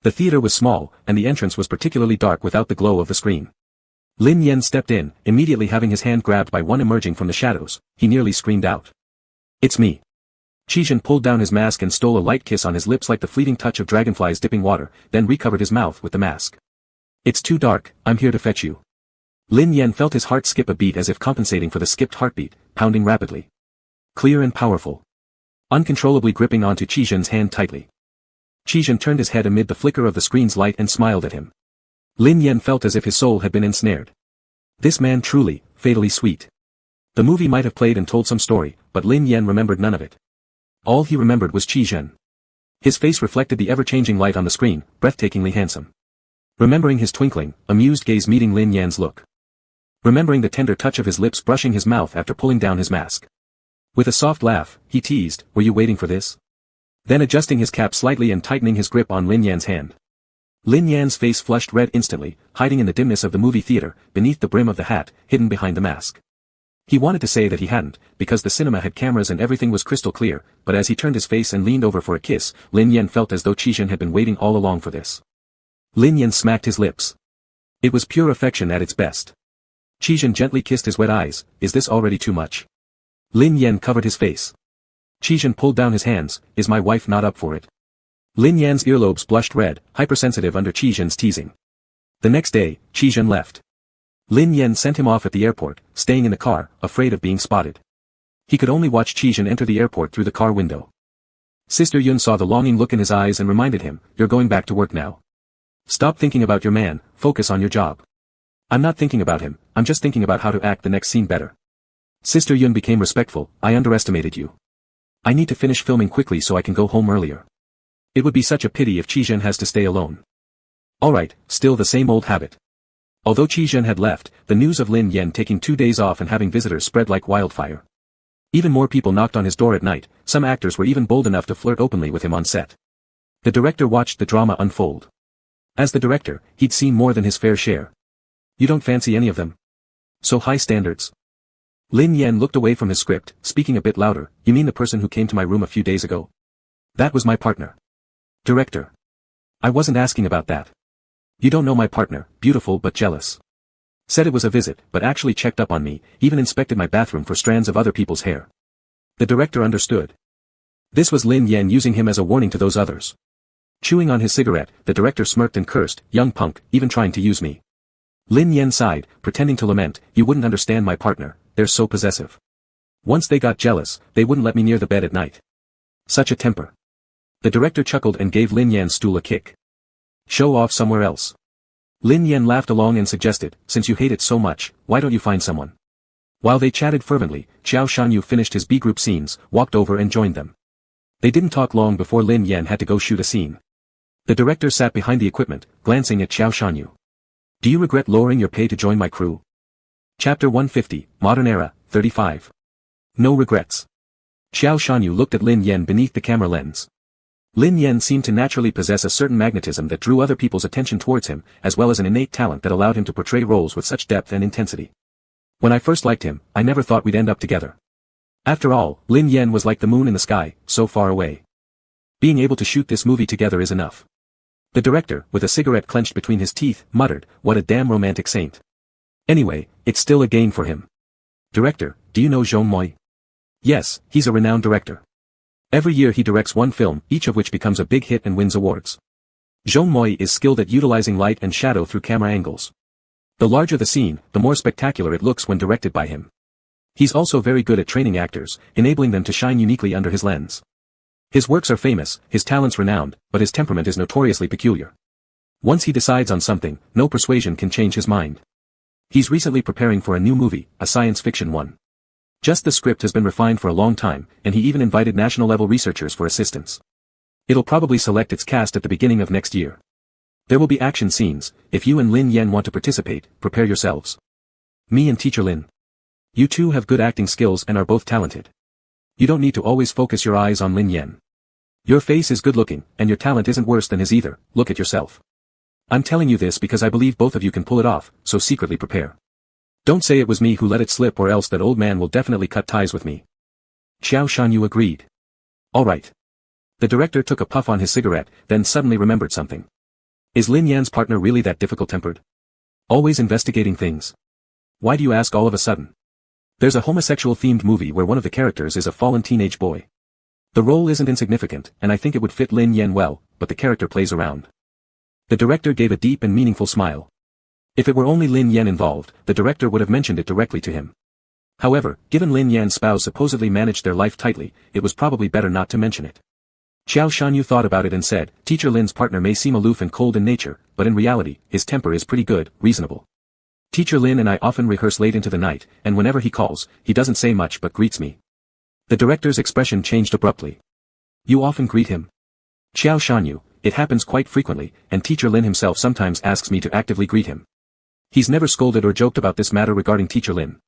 The theater was small, and the entrance was particularly dark without the glow of the screen. Lin Yen stepped in, immediately having his hand grabbed by one emerging from the shadows. He nearly screamed out. "It's me." Qizhen pulled down his mask and stole a light kiss on his lips like the fleeting touch of dragonflies dipping water, then recovered his mouth with the mask. "It's too dark, I'm here to fetch you." Lin Yen felt his heart skip a beat as if compensating for the skipped heartbeat, pounding rapidly. Clear and powerful. Uncontrollably gripping onto Qizhen's hand tightly. Qizhen turned his head amid the flicker of the screen's light and smiled at him. Lin Yen felt as if his soul had been ensnared. This man truly, fatally sweet. The movie might have played and told some story, but Lin Yen remembered none of it. All he remembered was Qizhen. His face reflected the ever-changing light on the screen, breathtakingly handsome. Remembering his twinkling, amused gaze meeting Lin Yan's look. Remembering the tender touch of his lips brushing his mouth after pulling down his mask. With a soft laugh, he teased, "Were you waiting for this?" Then adjusting his cap slightly and tightening his grip on Lin Yan's hand. Lin Yan's face flushed red instantly, hiding in the dimness of the movie theater, beneath the brim of the hat, hidden behind the mask. He wanted to say that he hadn't, because the cinema had cameras and everything was crystal clear, but as he turned his face and leaned over for a kiss, Lin Yan felt as though Qizhen had been waiting all along for this. Lin Yan smacked his lips. It was pure affection at its best. Qizhen gently kissed his wet eyes. "Is this already too much?" Lin Yan covered his face. Qizhen pulled down his hands. "Is my wife not up for it?" Lin Yan's earlobes blushed red, hypersensitive under Qizhen's teasing. The next day, Qizhen left. Lin Yan sent him off at the airport, staying in the car, afraid of being spotted. He could only watch Qizhen enter the airport through the car window. Sister Yun saw the longing look in his eyes and reminded him, "You're going back to work now. Stop thinking about your man, focus on your job." "I'm not thinking about him, I'm just thinking about how to act the next scene better." Sister Yun became respectful. "I underestimated you. I need to finish filming quickly so I can go home earlier. It would be such a pity if Qizhen has to stay alone." Alright, still the same old habit. Although Qizhen had left, the news of Lin Yan taking 2 days off and having visitors spread like wildfire. Even more people knocked on his door at night, some actors were even bold enough to flirt openly with him on set. The director watched the drama unfold. As the director, he'd seen more than his fair share. "You don't fancy any of them? So high standards?" Lin Yan looked away from his script, speaking a bit louder. "You mean the person who came to my room a few days ago? That was my partner." "Director. I wasn't asking about that. You don't know my partner, beautiful but jealous. Said it was a visit, but actually checked up on me, even inspected my bathroom for strands of other people's hair." The director understood. This was Lin Yan using him as a warning to those others. Chewing on his cigarette, the director smirked and cursed, "Young punk, even trying to use me." Lin Yan sighed, pretending to lament, "You wouldn't understand my partner, they're so possessive. Once they got jealous, they wouldn't let me near the bed at night. Such a temper." The director chuckled and gave Lin Yan's stool a kick. "Show off somewhere else." Lin Yan laughed along and suggested, "Since you hate it so much, why don't you find someone?" While they chatted fervently, Xiao Shanyu finished his B-group scenes, walked over and joined them. They didn't talk long before Lin Yan had to go shoot a scene. The director sat behind the equipment, glancing at Xiao Shanyu. "Do you regret lowering your pay to join my crew?" Chapter 150, Modern Era, 35. No regrets. Xiao Shanyu looked at Lin Yan beneath the camera lens. Lin Yan seemed to naturally possess a certain magnetism that drew other people's attention towards him, as well as an innate talent that allowed him to portray roles with such depth and intensity. "When I first liked him, I never thought we'd end up together. After all, Lin Yan was like the moon in the sky, so far away. Being able to shoot this movie together is enough." The director, with a cigarette clenched between his teeth, muttered, "What a damn romantic saint. Anyway, it's still a gain for him." "Director, do you know Zhong Moi?" "Yes, he's a renowned director. Every year he directs one film, each of which becomes a big hit and wins awards. Zhong Moi is skilled at utilizing light and shadow through camera angles. The larger the scene, the more spectacular it looks when directed by him. He's also very good at training actors, enabling them to shine uniquely under his lens. His works are famous, his talents renowned, but his temperament is notoriously peculiar. Once he decides on something, no persuasion can change his mind. He's recently preparing for a new movie, a science fiction one. Just the script has been refined for a long time, and he even invited national-level researchers for assistance. It'll probably select its cast at the beginning of next year. There will be action scenes. If you and Lin Yan want to participate, prepare yourselves. Me and Teacher Lin. You two have good acting skills and are both talented. You don't need to always focus your eyes on Lin Yan. Your face is good-looking, and your talent isn't worse than his either. Look at yourself. I'm telling you this because I believe both of you can pull it off, so secretly prepare. Don't say it was me who let it slip, or else that old man will definitely cut ties with me." Xiao Shanyu agreed. "All right." The director took a puff on his cigarette, then suddenly remembered something. "Is Lin Yan's partner really that difficult-tempered?" Always investigating things. Why do you ask all of a sudden? There's a homosexual-themed movie where one of the characters is a fallen teenage boy. The role isn't insignificant, and I think it would fit Lin Yan well, but the character plays around. The director gave a deep and meaningful smile. If it were only Lin Yan involved, the director would have mentioned it directly to him. However, given Lin Yan's spouse supposedly managed their life tightly, it was probably better not to mention it. Xiao Shanyu thought about it and said, Teacher Lin's partner may seem aloof and cold in nature, but in reality, his temper is pretty good, reasonable. Teacher Lin and I often rehearse late into the night, and whenever he calls, he doesn't say much but greets me. The director's expression changed abruptly. You often greet him? Xiao Shanyu, it happens quite frequently, and Teacher Lin himself sometimes asks me to actively greet him. He's never scolded or joked about this matter regarding Teacher Lin.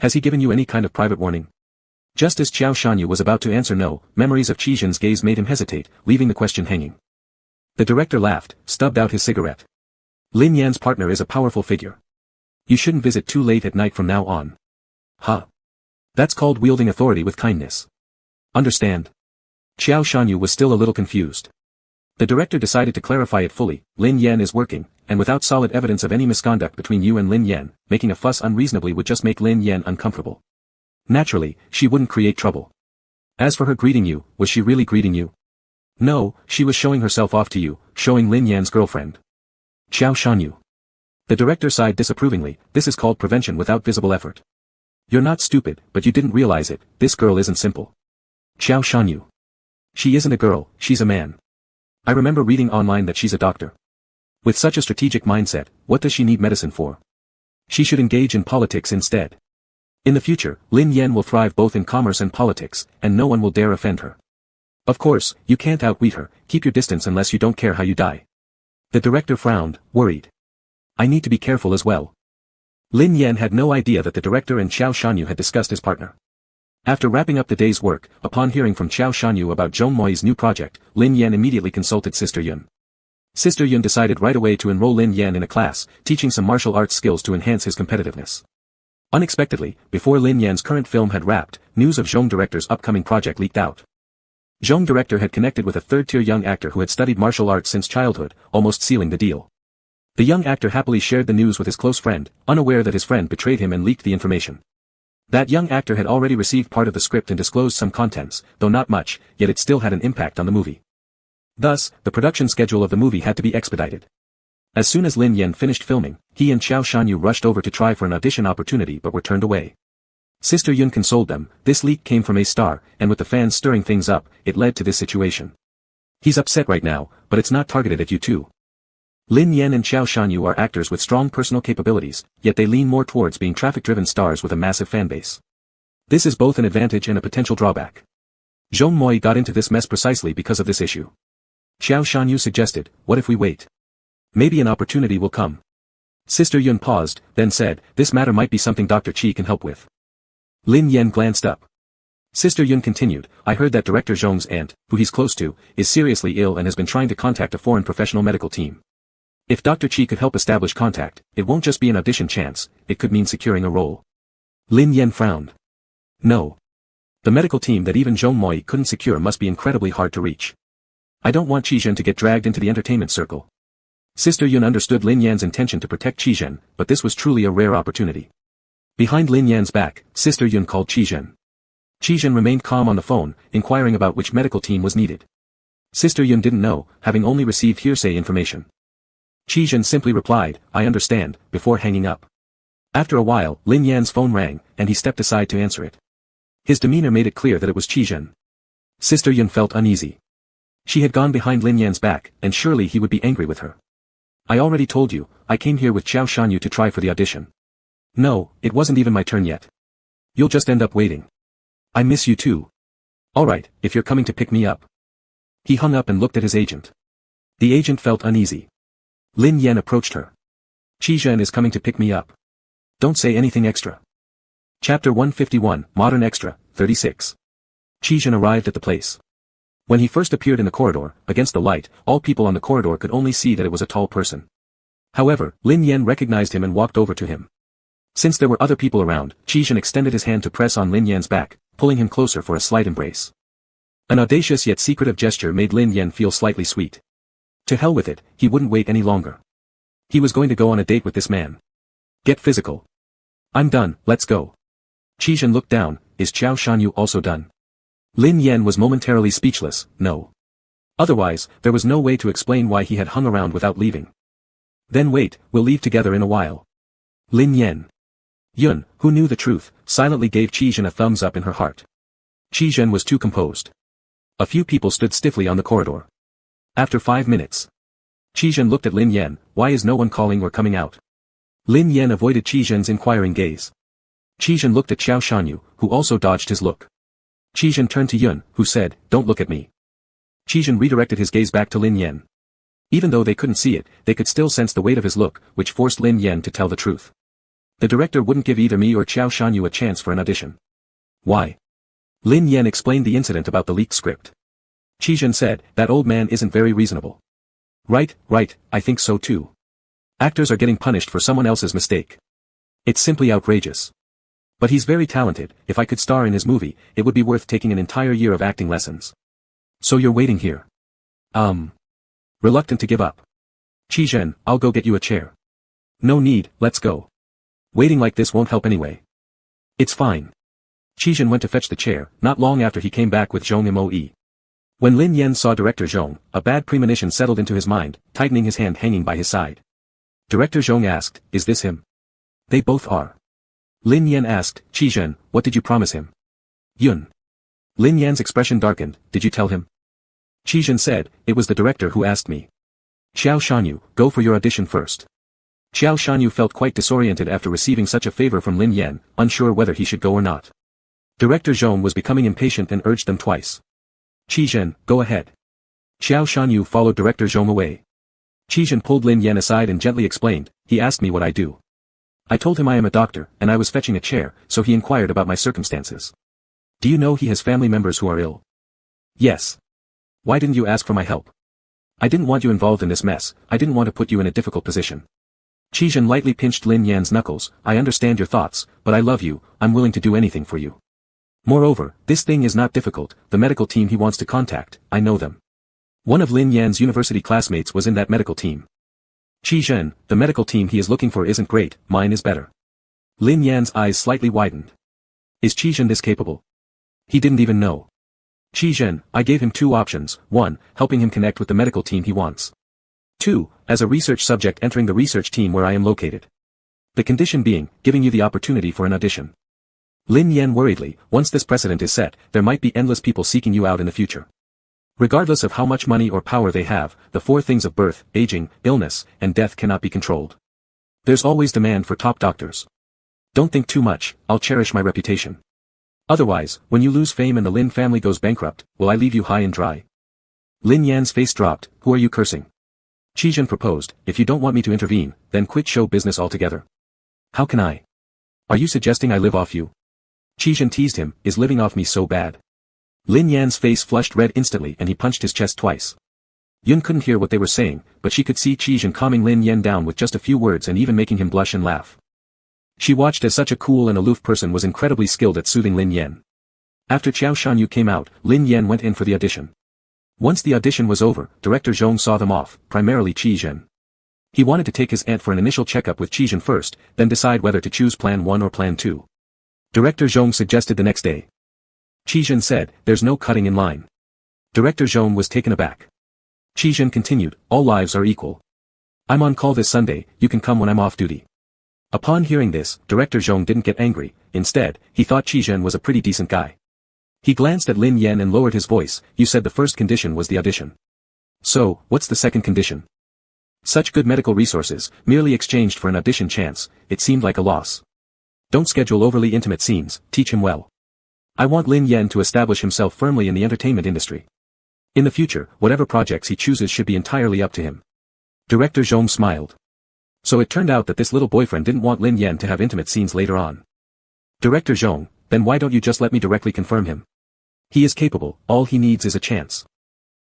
Has he given you any kind of private warning? Just as Xiao Shanyu was about to answer no, memories of Qizhen's gaze made him hesitate, leaving the question hanging. The director laughed, stubbed out his cigarette. Lin Yan's partner is a powerful figure. You shouldn't visit too late at night from now on. Huh? That's called wielding authority with kindness. Understand? Xiao Shanyu was still a little confused. The director decided to clarify it fully. Lin Yan is working, and without solid evidence of any misconduct between you and Lin Yan, making a fuss unreasonably would just make Lin Yan uncomfortable. Naturally, she wouldn't create trouble. As for her greeting you, was she really greeting you? No, she was showing herself off to you, showing Lin Yan's girlfriend. Xiao Shanyu. The director sighed disapprovingly. This is called prevention without visible effort. You're not stupid, but you didn't realize it. This girl isn't simple. Xiao Shanyu. She isn't a girl, she's a man. I remember reading online that she's a doctor. With such a strategic mindset, what does she need medicine for? She should engage in politics instead. In the future, Lin Yan will thrive both in commerce and politics, and no one will dare offend her. Of course, you can't outwit her. Keep your distance unless you don't care how you die. The director frowned, worried. I need to be careful as well. Lin Yan had no idea that the director and Xiao Shanyu had discussed his partner. After wrapping up the day's work, upon hearing from Xiao Shanyu about Zhong Moi's new project, Lin Yan immediately consulted Sister Yun. Sister Yun decided right away to enroll Lin Yan in a class, teaching some martial arts skills to enhance his competitiveness. Unexpectedly, before Lin Yan's current film had wrapped, news of Zhong director's upcoming project leaked out. Zhong director had connected with a third-tier young actor who had studied martial arts since childhood, almost sealing the deal. The young actor happily shared the news with his close friend, unaware that his friend betrayed him and leaked the information. That young actor had already received part of the script and disclosed some contents, though not much, yet it still had an impact on the movie. Thus, the production schedule of the movie had to be expedited. As soon as Lin Yan finished filming, he and Xiao Shanyu rushed over to try for an audition opportunity but were turned away. Sister Yun consoled them. This leak came from a star, and with the fans stirring things up, it led to this situation. He's upset right now, but it's not targeted at you too. Lin Yan and Xiao Shanyu are actors with strong personal capabilities, yet they lean more towards being traffic-driven stars with a massive fanbase. This is both an advantage and a potential drawback. Zhong Moi got into this mess precisely because of this issue. Xiao Shanyu suggested, what if we wait? Maybe an opportunity will come. Sister Yun paused, then said, this matter might be something Dr. Qi can help with. Lin Yan glanced up. Sister Yun continued, I heard that Director Zhong's aunt, who he's close to, is seriously ill and has been trying to contact a foreign professional medical team. If Dr. Qi could help establish contact, it won't just be an audition chance, it could mean securing a role. Lin Yan frowned. No. The medical team that even Zhong Moi couldn't secure must be incredibly hard to reach. I don't want Qizhen to get dragged into the entertainment circle. Sister Yun understood Lin Yan's intention to protect Qizhen, but this was truly a rare opportunity. Behind Lin Yan's back, Sister Yun called Qizhen. Qizhen remained calm on the phone, inquiring about which medical team was needed. Sister Yun didn't know, having only received hearsay information. Qizhen simply replied, I understand, before hanging up. After a while, Lin Yan's phone rang, and he stepped aside to answer it. His demeanor made it clear that it was Qizhen. Sister Yun felt uneasy. She had gone behind Lin Yan's back, and surely he would be angry with her. I already told you, I came here with Xiao Shanyu to try for the audition. No, it wasn't even my turn yet. You'll just end up waiting. I miss you too. Alright, if you're coming to pick me up. He hung up and looked at his agent. The agent felt uneasy. Lin Yan approached her. Qizhen is coming to pick me up. Don't say anything extra. Chapter 151, Modern Extra, 36. Qizhen arrived at the place. When he first appeared in the corridor, against the light, all people on the corridor could only see that it was a tall person. However, Lin Yan recognized him and walked over to him. Since there were other people around, Qizhen extended his hand to press on Lin Yan's back, pulling him closer for a slight embrace. An audacious yet secretive gesture made Lin Yan feel slightly sweet. To hell with it, he wouldn't wait any longer. He was going to go on a date with this man. Get physical. I'm done, let's go. Qizhen looked down, is Qiao Shanyu also done? Lin Yan was momentarily speechless, no. Otherwise, there was no way to explain why he had hung around without leaving. Then wait, we'll leave together in a while. Lin Yan. Yun, who knew the truth, silently gave Qizhen a thumbs up in her heart. Qizhen was too composed. A few people stood stiffly on the corridor. After 5 minutes. Qizhen looked at Lin Yan, why is no one calling or coming out? Lin Yan avoided Qizhen's inquiring gaze. Qizhen looked at Qiao Shanyu, who also dodged his look. Qizhen turned to Yun, who said, don't look at me. Qizhen redirected his gaze back to Lin Yan. Even though they couldn't see it, they could still sense the weight of his look, which forced Lin Yan to tell the truth. The director wouldn't give either me or Qiao Shanyu a chance for an audition. Why? Lin Yan explained the incident about the leaked script. Qizhen said, that old man isn't very reasonable. Right, I think so too. Actors are getting punished for someone else's mistake. It's simply outrageous. But he's very talented, if I could star in his movie, it would be worth taking an entire year of acting lessons. So you're waiting here. Reluctant to give up. Qizhen, I'll go get you a chair. No need, let's go. Waiting like this won't help anyway. It's fine. Qizhen went to fetch the chair, not long after he came back with Zhong Moe. When Lin Yan saw Director Zhong, a bad premonition settled into his mind, tightening his hand hanging by his side. Director Zhong asked, is this him? They both are. Lin Yan asked, Qizhen, what did you promise him? Yun. Lin Yan's expression darkened, did you tell him? Qizhen said, it was the director who asked me. Qiao Shanyu, go for your audition first. Qiao Shanyu felt quite disoriented after receiving such a favor from Lin Yan, unsure whether he should go or not. Director Zhong was becoming impatient and urged them twice. Qizhen, go ahead. Qiao Shanyu followed Director Zhong away. Qizhen pulled Lin Yan aside and gently explained, he asked me what I do. I told him I am a doctor, and I was fetching a chair, so he inquired about my circumstances. Do you know he has family members who are ill? Yes. Why didn't you ask for my help? I didn't want you involved in this mess, I didn't want to put you in a difficult position. Qizhen lightly pinched Lin Yan's knuckles, I understand your thoughts, but I love you, I'm willing to do anything for you. Moreover, this thing is not difficult, the medical team he wants to contact, I know them. One of Lin Yan's university classmates was in that medical team. Qizhen, the medical team he is looking for isn't great, mine is better. Lin Yan's eyes slightly widened. Is Qizhen this capable? He didn't even know. Qizhen, I gave him 2 options, 1, helping him connect with the medical team he wants. 2, as a research subject entering the research team where I am located. The condition being, giving you the opportunity for an audition. Lin Yan worriedly, once this precedent is set, there might be endless people seeking you out in the future. Regardless of how much money or power they have, the 4 things of birth, aging, illness, and death cannot be controlled. There's always demand for top doctors. Don't think too much, I'll cherish my reputation. Otherwise, when you lose fame and the Lin family goes bankrupt, will I leave you high and dry? Lin Yan's face dropped, who are you cursing? Qizhen proposed, if you don't want me to intervene, then quit show business altogether. How can I? Are you suggesting I live off you? Qizhen teased him, is living off me so bad? Lin Yan's face flushed red instantly and he punched his chest twice. Yun couldn't hear what they were saying, but she could see Qizhen calming Lin Yan down with just a few words and even making him blush and laugh. She watched as such a cool and aloof person was incredibly skilled at soothing Lin Yan. After Qiao Shanyu came out, Lin Yan went in for the audition. Once the audition was over, Director Zhong saw them off, primarily Qizhen. He wanted to take his aunt for an initial checkup with Qizhen first, then decide whether to choose Plan 1 or Plan 2. Director Zhong suggested the next day. Qizhen said, there's no cutting in line. Director Zhong was taken aback. Qizhen continued, all lives are equal. I'm on call this Sunday, you can come when I'm off duty. Upon hearing this, Director Zhong didn't get angry, instead, he thought Qizhen was a pretty decent guy. He glanced at Lin Yan and lowered his voice, you said the first condition was the audition. So, what's the second condition? Such good medical resources, merely exchanged for an audition chance, it seemed like a loss. Don't schedule overly intimate scenes, teach him well. I want Lin Yan to establish himself firmly in the entertainment industry. In the future, whatever projects he chooses should be entirely up to him. Director Zhong smiled. So it turned out that this little boyfriend didn't want Lin Yan to have intimate scenes later on. Director Zhong, then why don't you just let me directly confirm him? He is capable, all he needs is a chance.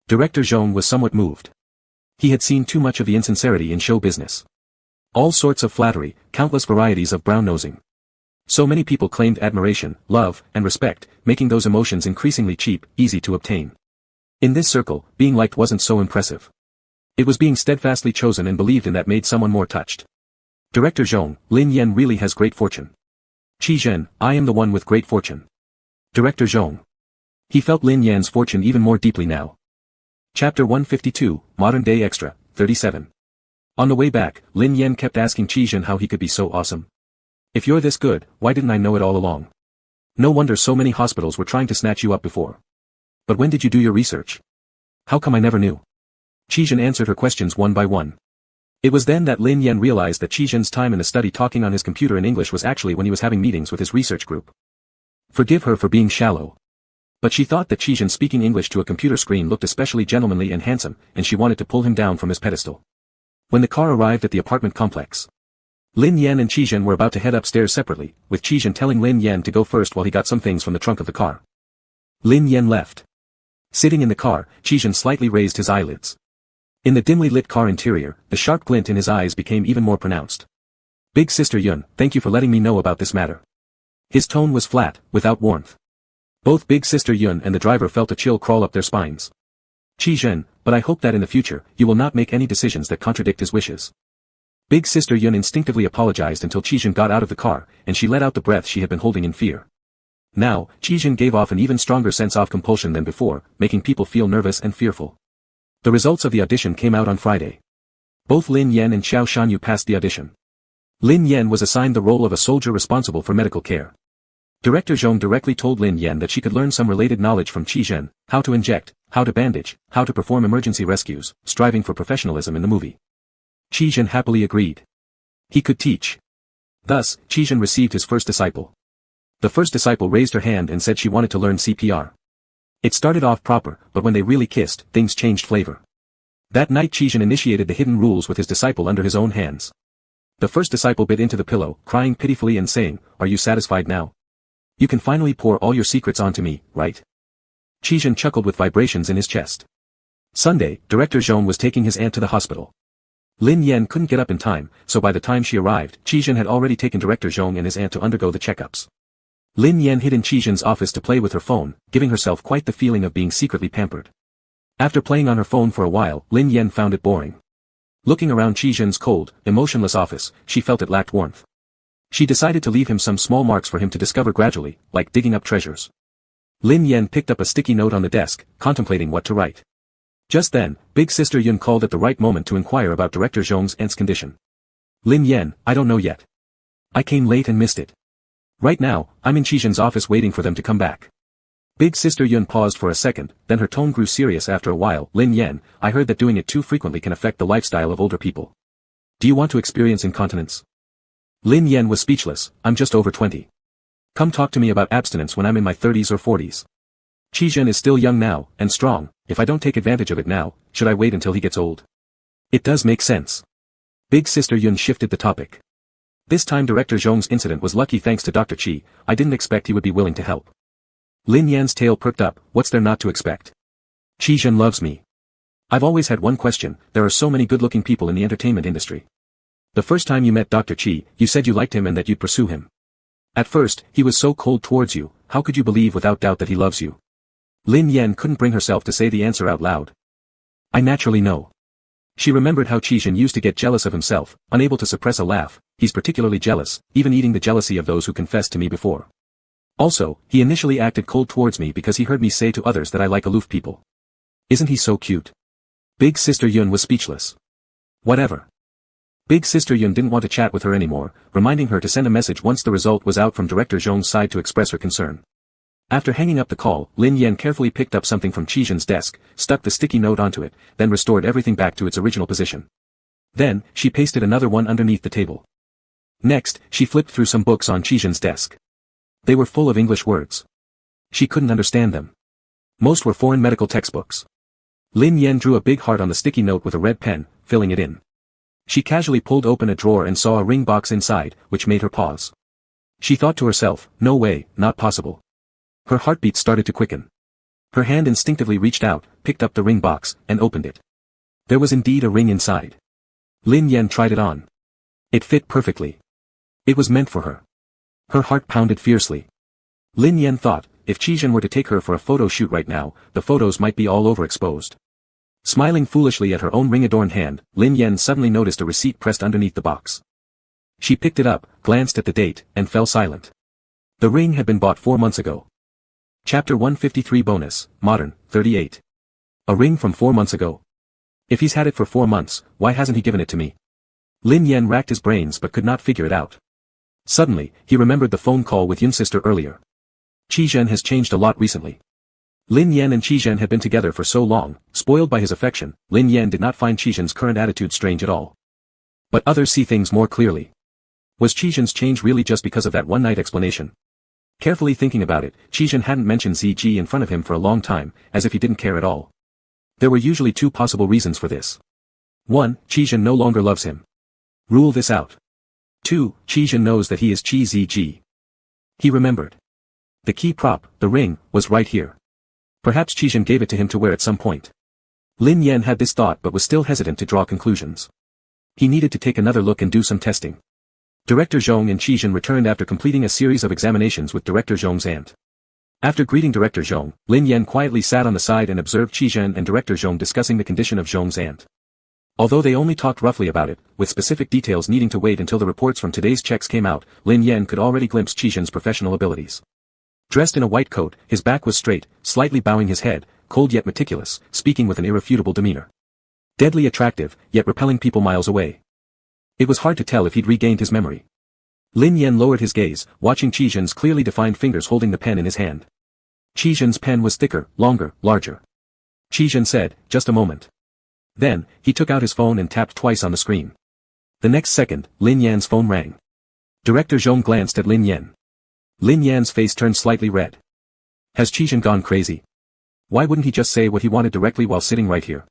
Director Zhong was somewhat moved. He had seen too much of the insincerity in show business. All sorts of flattery, countless varieties of brown-nosing. So many people claimed admiration, love, and respect, making those emotions increasingly cheap, easy to obtain. In this circle, being liked wasn't so impressive. It was being steadfastly chosen and believed in that made someone more touched. Director Zhong, Lin Yan really has great fortune. Qi Zhen, I am the one with great fortune. Director Zhong. He felt Lin Yan's fortune even more deeply now. Chapter 152, Modern Day Extra, 37. On the way back, Lin Yan kept asking Qi Zhen how he could be so awesome. If you're this good, why didn't I know it all along? No wonder so many hospitals were trying to snatch you up before. But when did you do your research? How come I never knew? Qi Zhen answered her questions one by one. It was then that Lin Yan realized that Qi Zhen's time in the study talking on his computer in English was actually when he was having meetings with his research group. Forgive her for being shallow. But she thought that Qi Zhen speaking English to a computer screen looked especially gentlemanly and handsome, and she wanted to pull him down from his pedestal. When the car arrived at the apartment complex, Lin Yan and Qi Zhen were about to head upstairs separately, with Qi Zhen telling Lin Yan to go first while he got some things from the trunk of the car. Lin Yan left. Sitting in the car, Qi Zhen slightly raised his eyelids. In the dimly lit car interior, the sharp glint in his eyes became even more pronounced. Big Sister Yun, thank you for letting me know about this matter. His tone was flat, without warmth. Both Big Sister Yun and the driver felt a chill crawl up their spines. Qi Zhen, but I hope that in the future, you will not make any decisions that contradict his wishes. Big Sister Yun instinctively apologized until Qi Zhen got out of the car, and she let out the breath she had been holding in fear. Now, Qi Zhen gave off an even stronger sense of compulsion than before, making people feel nervous and fearful. The results of the audition came out on Friday. Both Lin Yan and Xiao Shanyu passed the audition. Lin Yan was assigned the role of a soldier responsible for medical care. Director Zhong directly told Lin Yan that she could learn some related knowledge from Qi Zhen, how to inject, how to bandage, how to perform emergency rescues, striving for professionalism in the movie. Qi Zhen happily agreed. He could teach. Thus, Qi Zhen received his first disciple. The first disciple raised her hand and said she wanted to learn CPR. It started off proper, but when they really kissed, things changed flavor. That night Qi Zhen initiated the hidden rules with his disciple under his own hands. The first disciple bit into the pillow, crying pitifully and saying, "Are you satisfied now? You can finally pour all your secrets onto me, right?" Qi Zhen chuckled with vibrations in his chest. Sunday, Director Zhong was taking his aunt to the hospital. Lin Yan couldn't get up in time, so by the time she arrived, Qi Zhen had already taken Director Zhong and his aunt to undergo the checkups. Lin Yan hid in Qi Zhen's office to play with her phone, giving herself quite the feeling of being secretly pampered. After playing on her phone for a while, Lin Yan found it boring. Looking around Qi Zhen's cold, emotionless office, she felt it lacked warmth. She decided to leave him some small marks for him to discover gradually, like digging up treasures. Lin Yan picked up a sticky note on the desk, contemplating what to write. Just then, Big Sister Yun called at the right moment to inquire about Director Zhong's aunt's condition. Lin Yan, I don't know yet. I came late and missed it. Right now, I'm in Qi Zhen's office waiting for them to come back. Big Sister Yun paused for a second, then her tone grew serious after a while. Lin Yan, I heard that doing it too frequently can affect the lifestyle of older people. Do you want to experience incontinence? Lin Yan was speechless. I'm just over 20. Come talk to me about abstinence when I'm in my 30s or 40s. Qi Zhen is still young now, and strong. If I don't take advantage of it now, should I wait until he gets old? It does make sense. Big Sister Yun shifted the topic. This time Director Zhong's incident was lucky thanks to Dr. Qi. I didn't expect he would be willing to help. Lin Yan's tail perked up. What's there not to expect? Qi Zhen loves me. I've always had one question, there are so many good-looking people in the entertainment industry. The first time you met Dr. Qi, you said you liked him and that you'd pursue him. At first, he was so cold towards you, how could you believe without doubt that he loves you? Lin Yan couldn't bring herself to say the answer out loud. I naturally know. She remembered how Qi Zhen used to get jealous of himself, unable to suppress a laugh. He's particularly jealous, even eating the jealousy of those who confessed to me before. Also, he initially acted cold towards me because he heard me say to others that I like aloof people. Isn't he so cute? Big Sister Yun was speechless. Whatever. Big Sister Yun didn't want to chat with her anymore, reminding her to send a message once the result was out from Director Zhong's side to express her concern. After hanging up the call, Lin Yan carefully picked up something from Qi Zhen's desk, stuck the sticky note onto it, then restored everything back to its original position. Then, she pasted another one underneath the table. Next, she flipped through some books on Qi Zhen's desk. They were full of English words. She couldn't understand them. Most were foreign medical textbooks. Lin Yan drew a big heart on the sticky note with a red pen, filling it in. She casually pulled open a drawer and saw a ring box inside, which made her pause. She thought to herself, no way, not possible. Her heartbeat started to quicken. Her hand instinctively reached out, picked up the ring box, and opened it. There was indeed a ring inside. Lin Yan tried it on. It fit perfectly. It was meant for her. Her heart pounded fiercely. Lin Yan thought, if Qi Zhen were to take her for a photo shoot right now, the photos might be all overexposed. Smiling foolishly at her own ring-adorned hand, Lin Yan suddenly noticed a receipt pressed underneath the box. She picked it up, glanced at the date, and fell silent. The ring had been bought 4 months ago. Chapter 153 Bonus, Modern, 38. A ring from 4 months ago. If he's had it for 4 months, why hasn't he given it to me? Lin Yan racked his brains but could not figure it out. Suddenly, he remembered the phone call with Yun's sister earlier. Qi Zhen has changed a lot recently. Lin Yan and Qi Zhen had been together for so long, spoiled by his affection, Lin Yan did not find Qi Zhen's current attitude strange at all. But others see things more clearly. Was Qi Zhen's change really just because of that one-night explanation? Carefully thinking about it, Qi Zhen hadn't mentioned ZG in front of him for a long time, as if he didn't care at all. There were usually 2 possible reasons for this. 1. Qi Zhen no longer loves him. Rule this out. 2. Qi Zhen knows that he is Qi ZG. He remembered. The key prop, the ring, was right here. Perhaps Qi Zhen gave it to him to wear at some point. Lin Yan had this thought but was still hesitant to draw conclusions. He needed to take another look and do some testing. Director Zhong and Qi Zhen returned after completing a series of examinations with Director Zhong's aunt. After greeting Director Zhong, Lin Yan quietly sat on the side and observed Qi Zhen and Director Zhong discussing the condition of Zhong's aunt. Although they only talked roughly about it, with specific details needing to wait until the reports from today's checks came out, Lin Yan could already glimpse Qi Zhen's professional abilities. Dressed in a white coat, his back was straight, slightly bowing his head, cold yet meticulous, speaking with an irrefutable demeanor. Deadly attractive, yet repelling people miles away. It was hard to tell if he'd regained his memory. Lin Yan lowered his gaze, watching Qi Zhen's clearly defined fingers holding the pen in his hand. Qi Zhen's pen was thicker, longer, larger. Qi Zhen said, "Just a moment." Then, he took out his phone and tapped twice on the screen. The next second, Lin Yan's phone rang. Director Zhong glanced at Lin Yan. Lin Yan's face turned slightly red. Has Qi Zhen gone crazy? Why wouldn't he just say what he wanted directly while sitting right here?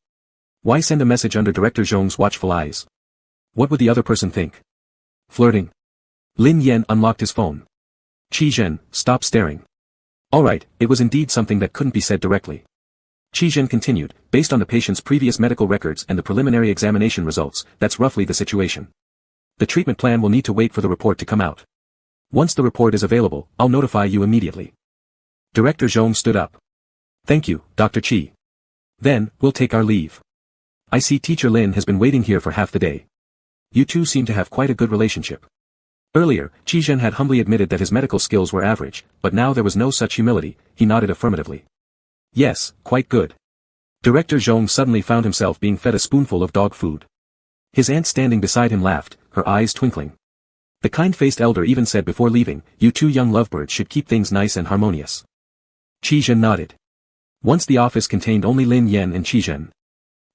Why send a message under Director Zhong's watchful eyes? What would the other person think? Flirting? Lin Yan unlocked his phone. Qi Zhen, stop staring. Alright, it was indeed something that couldn't be said directly. Qi Zhen continued, based on the patient's previous medical records and the preliminary examination results, that's roughly the situation. The treatment plan will need to wait for the report to come out. Once the report is available, I'll notify you immediately. Director Zhong stood up. Thank you, Dr. Qi. Then, we'll take our leave. I see Teacher Lin has been waiting here for half the day. You two seem to have quite a good relationship. Earlier, Qi Zhen had humbly admitted that his medical skills were average, but now there was no such humility, he nodded affirmatively. Yes, quite good. Director Zhong suddenly found himself being fed a spoonful of dog food. His aunt standing beside him laughed, her eyes twinkling. The kind-faced elder even said before leaving, "You two young lovebirds should keep things nice and harmonious." Qi Zhen nodded. Once the office contained only Lin Yan and Qi Zhen.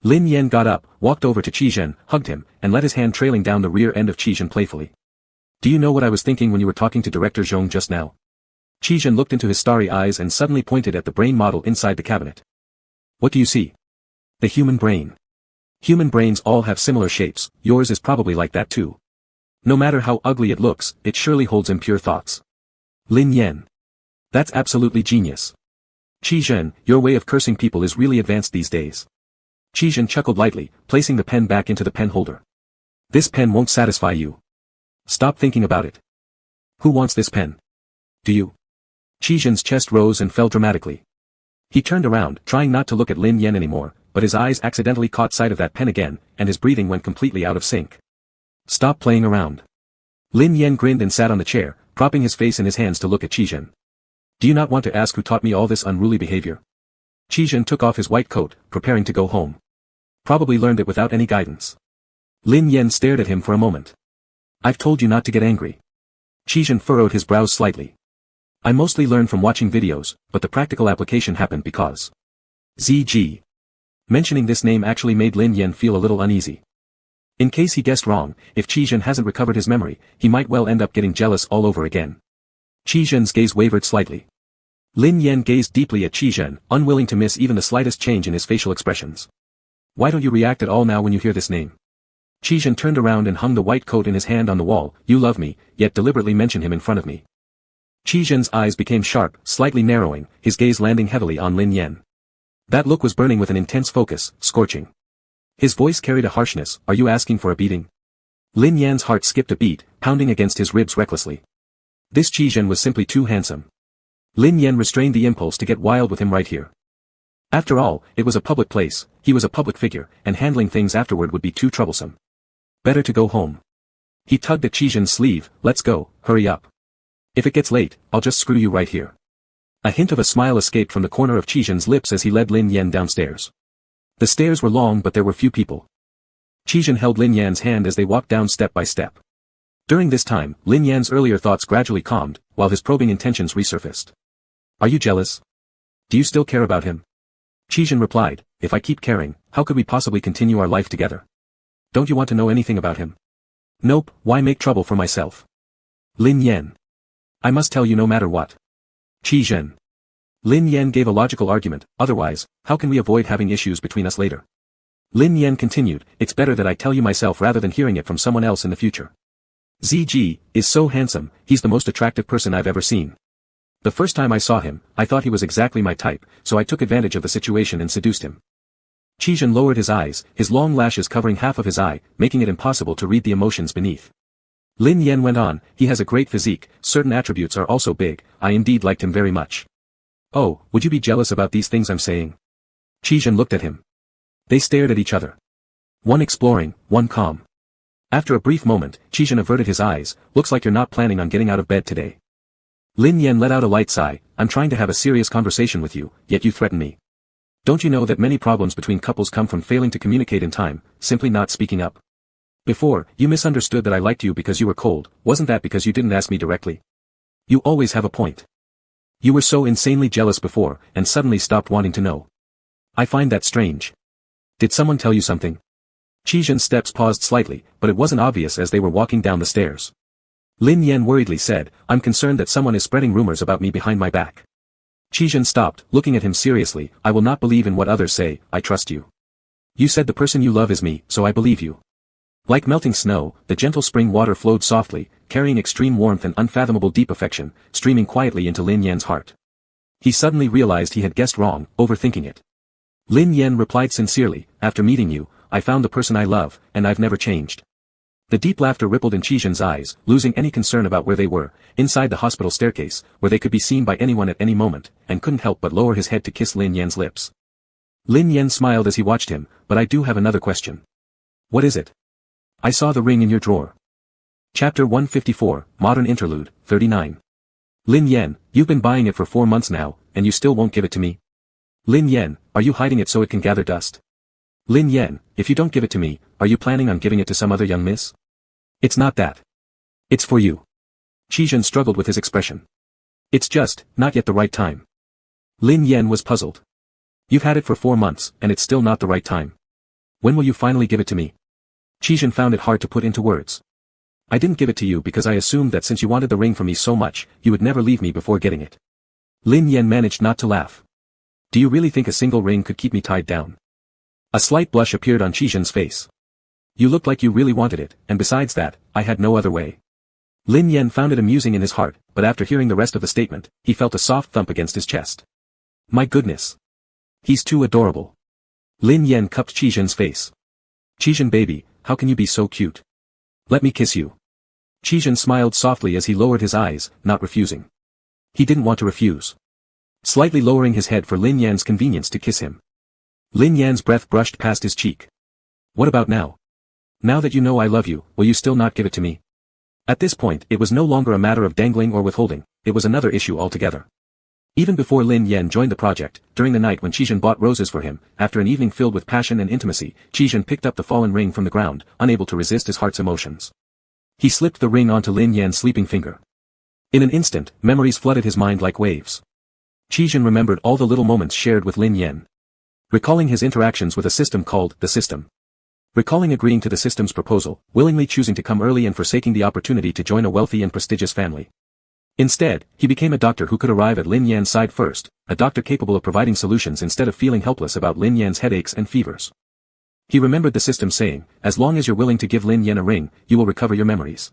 Lin Yan got up, walked over to Qi Zhen, hugged him, and let his hand trailing down the rear end of Qi Zhen playfully. Do you know what I was thinking when you were talking to Director Zhong just now? Qi Zhen looked into his starry eyes and suddenly pointed at the brain model inside the cabinet. What do you see? The human brain. Human brains all have similar shapes, yours is probably like that too. No matter how ugly it looks, it surely holds impure thoughts. Lin Yan. That's absolutely genius. Qi Zhen, your way of cursing people is really advanced these days. Qi Zhen chuckled lightly, placing the pen back into the pen holder. This pen won't satisfy you. Stop thinking about it. Who wants this pen? Do you? Qi Zhen's chest rose and fell dramatically. He turned around, trying not to look at Lin Yan anymore, but his eyes accidentally caught sight of that pen again, and his breathing went completely out of sync. Stop playing around. Lin Yan grinned and sat on the chair, propping his face in his hands to look at Qi Zhen. Do you not want to ask who taught me all this unruly behavior? Qi Zhen took off his white coat, preparing to go home. Probably learned it without any guidance. Lin Yan stared at him for a moment. I've told you not to get angry. Qi Zhen furrowed his brows slightly. I mostly learned from watching videos, but the practical application happened because ZG. Mentioning this name actually made Lin Yan feel a little uneasy. In case he guessed wrong, if Qi Zhen hasn't recovered his memory, he might well end up getting jealous all over again. Qi Zhen's gaze wavered slightly. Lin Yan gazed deeply at Qi Zhen, unwilling to miss even the slightest change in his facial expressions. Why don't you react at all now when you hear this name? Qi Zhen turned around and hung the white coat in his hand on the wall. You love me, yet deliberately mention him in front of me. Qi Zhen's eyes became sharp, slightly narrowing, his gaze landing heavily on Lin Yan. That look was burning with an intense focus, scorching. His voice carried a harshness. Are you asking for a beating? Lin Yan's heart skipped a beat, pounding against his ribs recklessly. This Qi Zhen was simply too handsome. Lin Yan restrained the impulse to get wild with him right here. After all, it was a public place, he was a public figure, and handling things afterward would be too troublesome. Better to go home. He tugged at Qizhen's sleeve. Let's go, hurry up. If it gets late, I'll just screw you right here. A hint of a smile escaped from the corner of Qizhen's lips as he led Lin Yan downstairs. The stairs were long but there were few people. Qizhen held Lin Yan's hand as they walked down step by step. During this time, Lin Yan's earlier thoughts gradually calmed, while his probing intentions resurfaced. Are you jealous? Do you still care about him? Qizhen replied, if I keep caring, how could we possibly continue our life together? Don't you want to know anything about him? Nope, why make trouble for myself? Lin Yan. I must tell you no matter what. Qizhen. Lin Yan gave a logical argument, otherwise, how can we avoid having issues between us later? Lin Yan continued, it's better that I tell you myself rather than hearing it from someone else in the future. ZG is so handsome, he's the most attractive person I've ever seen. The first time I saw him, I thought he was exactly my type, so I took advantage of the situation and seduced him. Qizhen lowered his eyes, his long lashes covering half of his eye, making it impossible to read the emotions beneath. Lin Yan went on, he has a great physique, certain attributes are also big, I indeed liked him very much. Oh, would you be jealous about these things I'm saying? Qizhen looked at him. They stared at each other. One exploring, one calm. After a brief moment, Qizhen averted his eyes, looks like you're not planning on getting out of bed today. Lin Yan let out a light sigh, I'm trying to have a serious conversation with you, yet you threaten me. Don't you know that many problems between couples come from failing to communicate in time, simply not speaking up? Before, you misunderstood that I liked you because you were cold, wasn't that because you didn't ask me directly? You always have a point. You were so insanely jealous before, and suddenly stopped wanting to know. I find that strange. Did someone tell you something? Qizhen's steps paused slightly, but it wasn't obvious as they were walking down the stairs. Lin Yan worriedly said, I'm concerned that someone is spreading rumors about me behind my back. Qizhen stopped, looking at him seriously, I will not believe in what others say, I trust you. You said the person you love is me, so I believe you. Like melting snow, the gentle spring water flowed softly, carrying extreme warmth and unfathomable deep affection, streaming quietly into Lin Yan's heart. He suddenly realized he had guessed wrong, overthinking it. Lin Yan replied sincerely, after meeting you, I found the person I love, and I've never changed. The deep laughter rippled in Qizhen's eyes, losing any concern about where they were, inside the hospital staircase, where they could be seen by anyone at any moment, and couldn't help but lower his head to kiss Lin Yan's lips. Lin Yan smiled as he watched him, but I do have another question. What is it? I saw the ring in your drawer. Chapter 154, Modern Interlude, 39. Lin Yan, you've been buying it for 4 months now, and you still won't give it to me? Lin Yan, are you hiding it so it can gather dust? Lin Yan, if you don't give it to me, are you planning on giving it to some other young miss? It's not that. It's for you. Qizhen struggled with his expression. It's just, not yet the right time. Lin Yan was puzzled. You've had it for 4 months, and it's still not the right time. When will you finally give it to me? Qizhen found it hard to put into words. I didn't give it to you because I assumed that since you wanted the ring from me so much, you would never leave me before getting it. Lin Yan managed not to laugh. Do you really think a single ring could keep me tied down? A slight blush appeared on Qizhen's face. You looked like you really wanted it, and besides that, I had no other way. Lin Yan found it amusing in his heart, but after hearing the rest of the statement, he felt a soft thump against his chest. My goodness. He's too adorable. Lin Yan cupped Qizhen's face. Qizhen baby, how can you be so cute? Let me kiss you. Qizhen smiled softly as he lowered his eyes, not refusing. He didn't want to refuse. Slightly lowering his head for Lin Yan's convenience to kiss him. Lin Yan's breath brushed past his cheek. What about now? Now that you know I love you, will you still not give it to me? At this point, it was no longer a matter of dangling or withholding, it was another issue altogether. Even before Lin Yan joined the project, during the night when Qizhen bought roses for him, after an evening filled with passion and intimacy, Qizhen picked up the fallen ring from the ground, unable to resist his heart's emotions. He slipped the ring onto Lin Yan's sleeping finger. In an instant, memories flooded his mind like waves. Qizhen remembered all the little moments shared with Lin Yan. Recalling his interactions with a system called the System. Recalling agreeing to the system's proposal, willingly choosing to come early and forsaking the opportunity to join a wealthy and prestigious family. Instead, he became a doctor who could arrive at Lin Yan's side first, a doctor capable of providing solutions instead of feeling helpless about Lin Yan's headaches and fevers. He remembered the system saying, as long as you're willing to give Lin Yan a ring, you will recover your memories.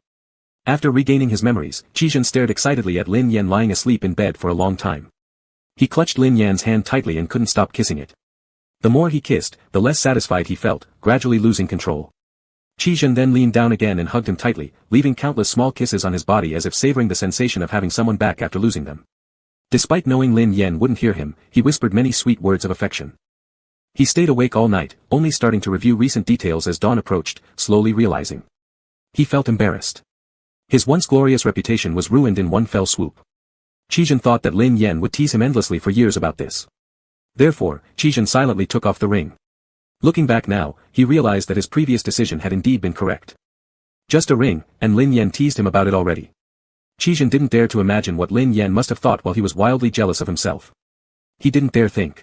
After regaining his memories, Qizhen stared excitedly at Lin Yan lying asleep in bed for a long time. He clutched Lin Yan's hand tightly and couldn't stop kissing it. The more he kissed, the less satisfied he felt, gradually losing control. Qizhen then leaned down again and hugged him tightly, leaving countless small kisses on his body as if savoring the sensation of having someone back after losing them. Despite knowing Lin Yan wouldn't hear him, he whispered many sweet words of affection. He stayed awake all night, only starting to review recent details as dawn approached, slowly realizing. He felt embarrassed. His once glorious reputation was ruined in one fell swoop. Qizhen thought that Lin Yan would tease him endlessly for years about this. Therefore, Qizhen silently took off the ring. Looking back now, he realized that his previous decision had indeed been correct. Just a ring, and Lin Yan teased him about it already. Qizhen didn't dare to imagine what Lin Yan must have thought while he was wildly jealous of himself. He didn't dare think.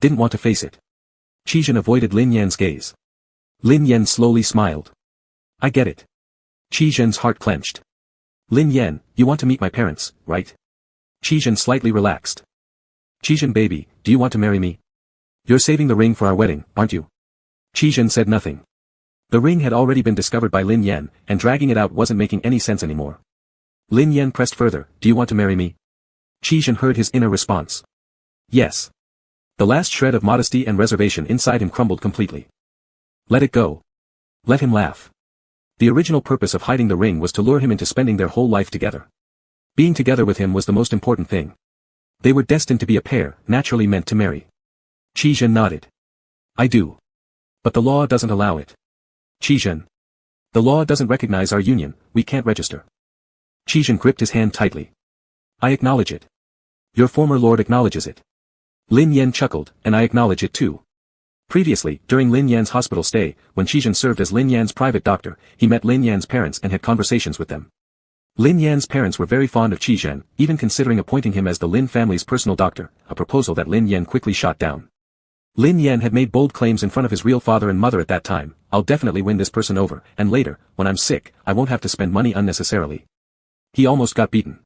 Didn't want to face it. Qizhen avoided Lin Yan's gaze. Lin Yan slowly smiled. I get it. Qizhen's heart clenched. Lin Yan, you want to meet my parents, right? Qizhen slightly relaxed. Qizhen baby, do you want to marry me? You're saving the ring for our wedding, aren't you? Qizhen said nothing. The ring had already been discovered by Lin Yan, and dragging it out wasn't making any sense anymore. Lin Yan pressed further, do you want to marry me? Qizhen heard his inner response. Yes. The last shred of modesty and reservation inside him crumbled completely. Let it go. Let him laugh. The original purpose of hiding the ring was to lure him into spending their whole life together. Being together with him was the most important thing. They were destined to be a pair, naturally meant to marry. Qizhen nodded. I do. But the law doesn't allow it. Qizhen. The law doesn't recognize our union, we can't register. Qizhen gripped his hand tightly. I acknowledge it. Your former lord acknowledges it. Lin Yan chuckled, and I acknowledge it too. Previously, during Lin Yan's hospital stay, when Qizhen served as Lin Yan's private doctor, he met Lin Yan's parents and had conversations with them. Lin Yan's parents were very fond of Qizhen, even considering appointing him as the Lin family's personal doctor, a proposal that Lin Yan quickly shot down. Lin Yan had made bold claims in front of his real father and mother at that time, I'll definitely win this person over, and later, when I'm sick, I won't have to spend money unnecessarily. He almost got beaten.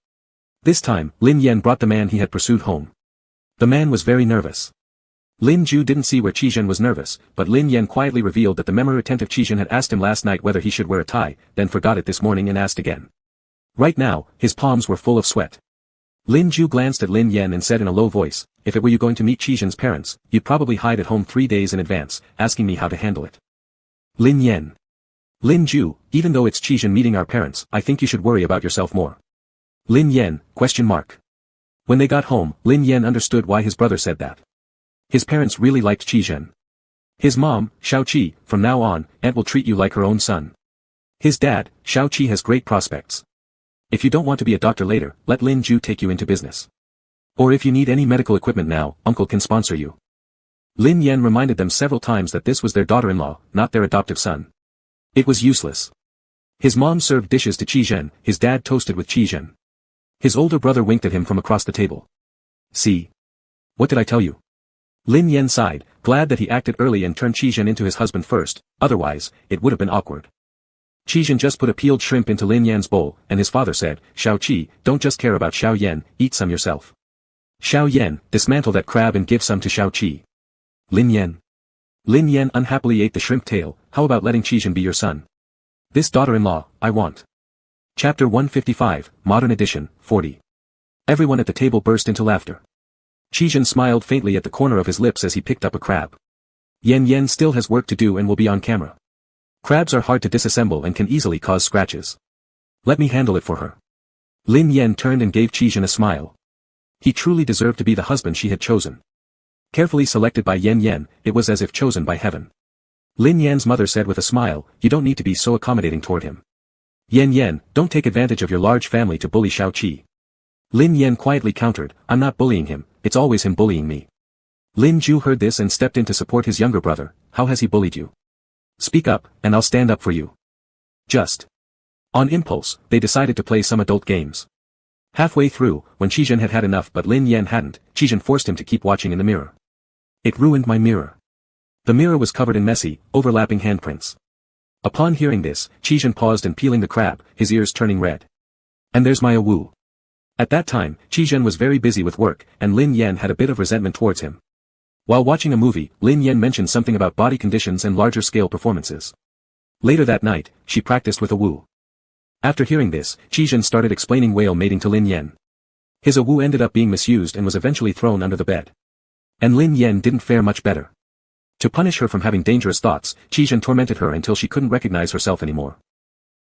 This time, Lin Yan brought the man he had pursued home. The man was very nervous. Lin Ju didn't see where Qizhen was nervous, but Lin Yan quietly revealed that the memory-retentive Qizhen had asked him last night whether he should wear a tie, then forgot it this morning and asked again. Right now, his palms were full of sweat. Lin Ju glanced at Lin Yan and said in a low voice, if it were you going to meet Qizhen's parents, you'd probably hide at home 3 days in advance, asking me how to handle it. Lin Yan. Lin Ju, even though it's Qizhen meeting our parents, I think you should worry about yourself more. Lin Yan, question mark. When they got home, Lin Yan understood why his brother said that. His parents really liked Qizhen. His mom, Xiao Qi, from now on, Aunt will treat you like her own son. His dad, Xiao Qi has great prospects. If you don't want to be a doctor later, let Lin Ju take you into business. Or if you need any medical equipment now, uncle can sponsor you. Lin Yan reminded them several times that this was their daughter-in-law, not their adoptive son. It was useless. His mom served dishes to Qizhen, his dad toasted with Qizhen. His older brother winked at him from across the table. See? What did I tell you? Lin Yan sighed, glad that he acted early and turned Qizhen into his husband first, otherwise, it would have been awkward. Qizhen just put a peeled shrimp into Lin Yan's bowl, and his father said, Xiao Qi, don't just care about Xiao Yan, eat some yourself. Xiao Yan, dismantle that crab and give some to Xiao Qi. Lin Yan. Lin Yan unhappily ate the shrimp tail, how about letting Qizhen be your son? This daughter-in-law, I want. Chapter 155, Modern Edition, 40. Everyone at the table burst into laughter. Qizhen smiled faintly at the corner of his lips as he picked up a crab. Yan Yan still has work to do and will be on camera. Crabs are hard to disassemble and can easily cause scratches. Let me handle it for her. Lin Yan turned and gave Qizhen a smile. He truly deserved to be the husband she had chosen. Carefully selected by Yan Yan, it was as if chosen by heaven. Lin Yan's mother said with a smile, you don't need to be so accommodating toward him. Yan Yan, don't take advantage of your large family to bully Xiao Qi. Lin Yan quietly countered, I'm not bullying him, it's always him bullying me. Lin Ju heard this and stepped in to support his younger brother, how has he bullied you? Speak up, and I'll stand up for you. Just. On impulse, they decided to play some adult games. Halfway through, when Qizhen had had enough but Lin Yan hadn't, Qizhen forced him to keep watching in the mirror. It ruined my mirror. The mirror was covered in messy, overlapping handprints. Upon hearing this, Qizhen paused and peeling the crab, his ears turning red. And there's my awu. At that time, Qizhen was very busy with work, and Lin Yan had a bit of resentment towards him. While watching a movie, Lin Yan mentioned something about body conditions and larger-scale performances. Later that night, she practiced with awu. After hearing this, Qizhen started explaining whale mating to Lin Yan. His awu ended up being misused and was eventually thrown under the bed. And Lin Yan didn't fare much better. To punish her from having dangerous thoughts, Qizhen tormented her until she couldn't recognize herself anymore.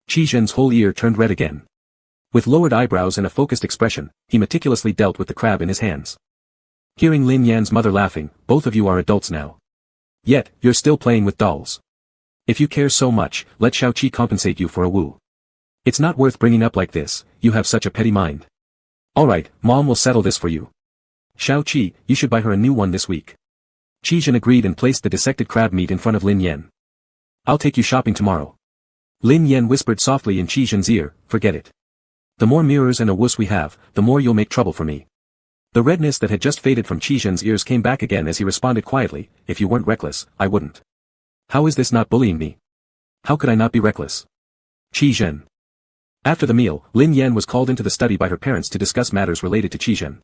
Qizhen's whole ear turned red again. With lowered eyebrows and a focused expression, he meticulously dealt with the crab in his hands. Hearing Lin Yan's mother laughing, both of you are adults now. Yet, you're still playing with dolls. If you care so much, let Xiaoqi compensate you for a woo. It's not worth bringing up like this, you have such a petty mind. Alright, Mom will settle this for you. Xiaoqi, you should buy her a new one this week. Qizhen agreed and placed the dissected crab meat in front of Lin Yan. I'll take you shopping tomorrow. Lin Yan whispered softly in Qizhen's ear, forget it. The more mirrors and a wuss we have, the more you'll make trouble for me. The redness that had just faded from Qizhen's ears came back again as he responded quietly, if you weren't reckless, I wouldn't. How is this not bullying me? How could I not be reckless? Qizhen. After the meal, Lin Yan was called into the study by her parents to discuss matters related to Qizhen.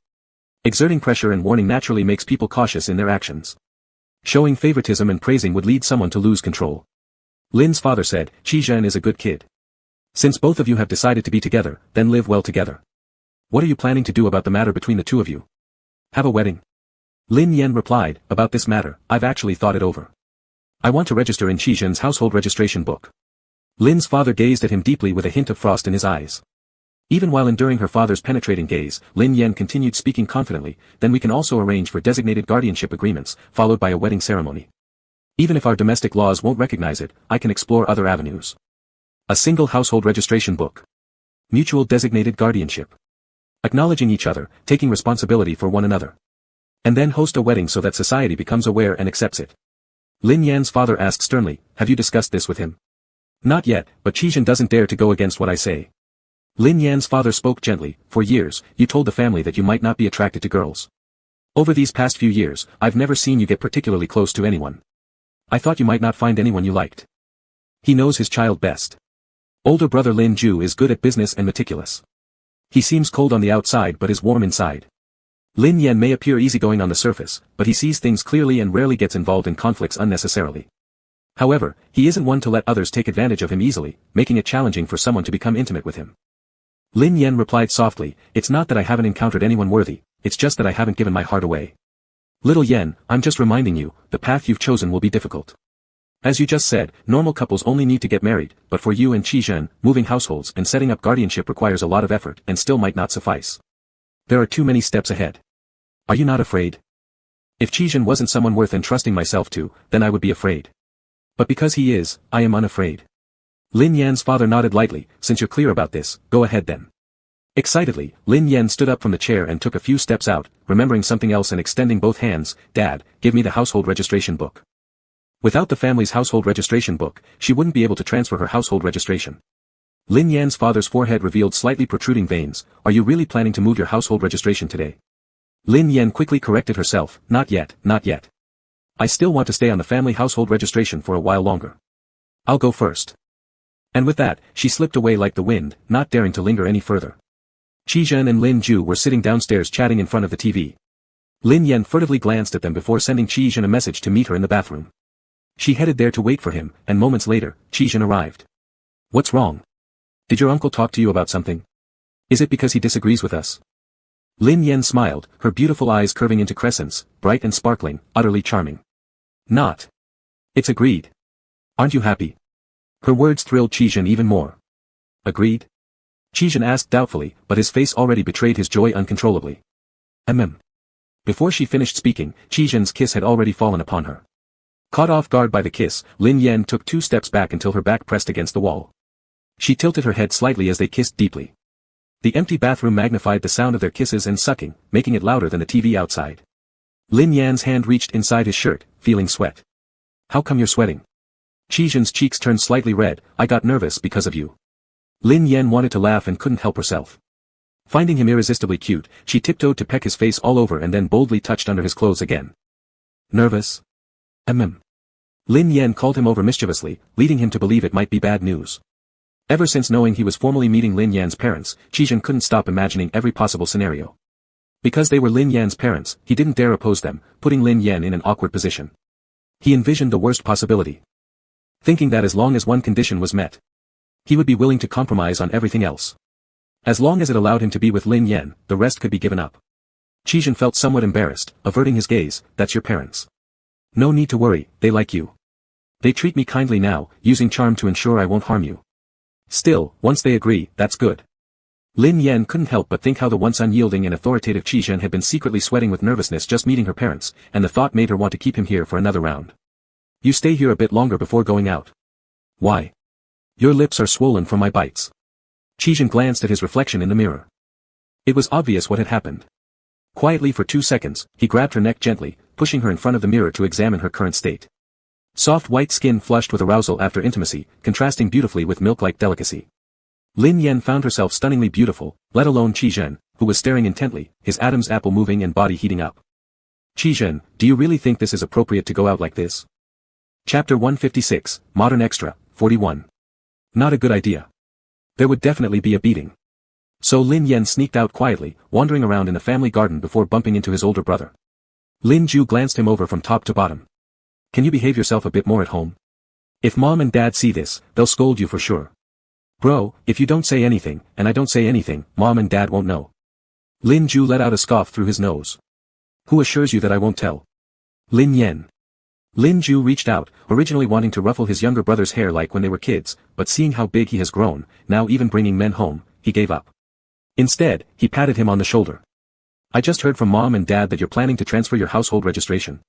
Exerting pressure and warning naturally makes people cautious in their actions. Showing favoritism and praising would lead someone to lose control. Lin's father said, Qizhen is a good kid. Since both of you have decided to be together, then live well together. What are you planning to do about the matter between the two of you? Have a wedding? Lin Yan replied, about this matter, I've actually thought it over. I want to register in Qizhen's household registration book. Lin's father gazed at him deeply with a hint of frost in his eyes. Even while enduring her father's penetrating gaze, Lin Yan continued speaking confidently, then we can also arrange for designated guardianship agreements, followed by a wedding ceremony. Even if our domestic laws won't recognize it, I can explore other avenues. A single household registration book. Mutual designated guardianship. Acknowledging each other, taking responsibility for one another. And then host a wedding so that society becomes aware and accepts it. Lin Yan's father asked sternly, have you discussed this with him? Not yet, but Qizhen doesn't dare to go against what I say. Lin Yan's father spoke gently, for years, you told the family that you might not be attracted to girls. Over these past few years, I've never seen you get particularly close to anyone. I thought you might not find anyone you liked. He knows his child best. Older brother Lin Ju is good at business and meticulous. He seems cold on the outside but is warm inside. Lin Yan may appear easygoing on the surface, but he sees things clearly and rarely gets involved in conflicts unnecessarily. However, he isn't one to let others take advantage of him easily, making it challenging for someone to become intimate with him. Lin Yan replied softly, it's not that I haven't encountered anyone worthy, it's just that I haven't given my heart away. Little Yan, I'm just reminding you, the path you've chosen will be difficult. As you just said, normal couples only need to get married, but for you and Qizhen, moving households and setting up guardianship requires a lot of effort and still might not suffice. There are too many steps ahead. Are you not afraid? If Qizhen wasn't someone worth entrusting myself to, then I would be afraid. But because he is, I am unafraid. Lin Yan's father nodded lightly, since you're clear about this, go ahead then. Excitedly, Lin Yan stood up from the chair and took a few steps out, remembering something else and extending both hands, Dad, give me the household registration book. Without the family's household registration book, she wouldn't be able to transfer her household registration. Lin Yan's father's forehead revealed slightly protruding veins, are you really planning to move your household registration today? Lin Yan quickly corrected herself, not yet, not yet. I still want to stay on the family household registration for a while longer. I'll go first. And with that, she slipped away like the wind, not daring to linger any further. Qizhen and Lin Ju were sitting downstairs chatting in front of the TV. Lin Yan furtively glanced at them before sending Qizhen a message to meet her in the bathroom. She headed there to wait for him, and moments later, Qizhen arrived. What's wrong? Did your uncle talk to you about something? Is it because he disagrees with us? Lin Yan smiled, her beautiful eyes curving into crescents, bright and sparkling, utterly charming. Not. It's agreed. Aren't you happy? Her words thrilled Qizhen even more. Agreed? Qizhen asked doubtfully, but his face already betrayed his joy uncontrollably. Before she finished speaking, Qizhen's kiss had already fallen upon her. Caught off guard by the kiss, Lin Yan took 2 steps back until her back pressed against the wall. She tilted her head slightly as they kissed deeply. The empty bathroom magnified the sound of their kisses and sucking, making it louder than the TV outside. Lin Yan's hand reached inside his shirt, feeling sweat. How come you're sweating? Qizhen's cheeks turned slightly red, I got nervous because of you. Lin Yan wanted to laugh and couldn't help herself. Finding him irresistibly cute, she tiptoed to peck his face all over and then boldly touched under his clothes again. Nervous? Lin Yan called him over mischievously, leading him to believe it might be bad news. Ever since knowing he was formally meeting Lin Yan's parents, Qizhen couldn't stop imagining every possible scenario. Because they were Lin Yan's parents, he didn't dare oppose them, putting Lin Yan in an awkward position. He envisioned the worst possibility. Thinking that as long as one condition was met, he would be willing to compromise on everything else. As long as it allowed him to be with Lin Yan, the rest could be given up. Qizhen felt somewhat embarrassed, averting his gaze, that's your parents. No need to worry, they like you. They treat me kindly now, using charm to ensure I won't harm you. Still, once they agree, that's good. Lin Yan couldn't help but think how the once unyielding and authoritative Qi Zhen had been secretly sweating with nervousness just meeting her parents, and the thought made her want to keep him here for another round. You stay here a bit longer before going out. Why? Your lips are swollen from my bites. Qi Zhen glanced at his reflection in the mirror. It was obvious what had happened. Quietly for 2 seconds, he grabbed her neck gently, pushing her in front of the mirror to examine her current state. Soft white skin flushed with arousal after intimacy, contrasting beautifully with milk-like delicacy. Lin Yan found herself stunningly beautiful, let alone Qi Zhen, who was staring intently, his Adam's apple moving and body heating up. Qi Zhen, do you really think this is appropriate to go out like this? Chapter 156, Modern Extra, 41. Not a good idea. There would definitely be a beating. So Lin Yan sneaked out quietly, wandering around in the family garden before bumping into his older brother. Lin Ju glanced him over from top to bottom. Can you behave yourself a bit more at home? If mom and dad see this, they'll scold you for sure. Bro, if you don't say anything, and I don't say anything, mom and dad won't know. Lin Ju let out a scoff through his nose. Who assures you that I won't tell? Lin Yan. Lin Ju reached out, originally wanting to ruffle his younger brother's hair like when they were kids, but seeing how big he has grown, now even bringing men home, he gave up. Instead, he patted him on the shoulder. I just heard from mom and dad that you're planning to transfer your household registration.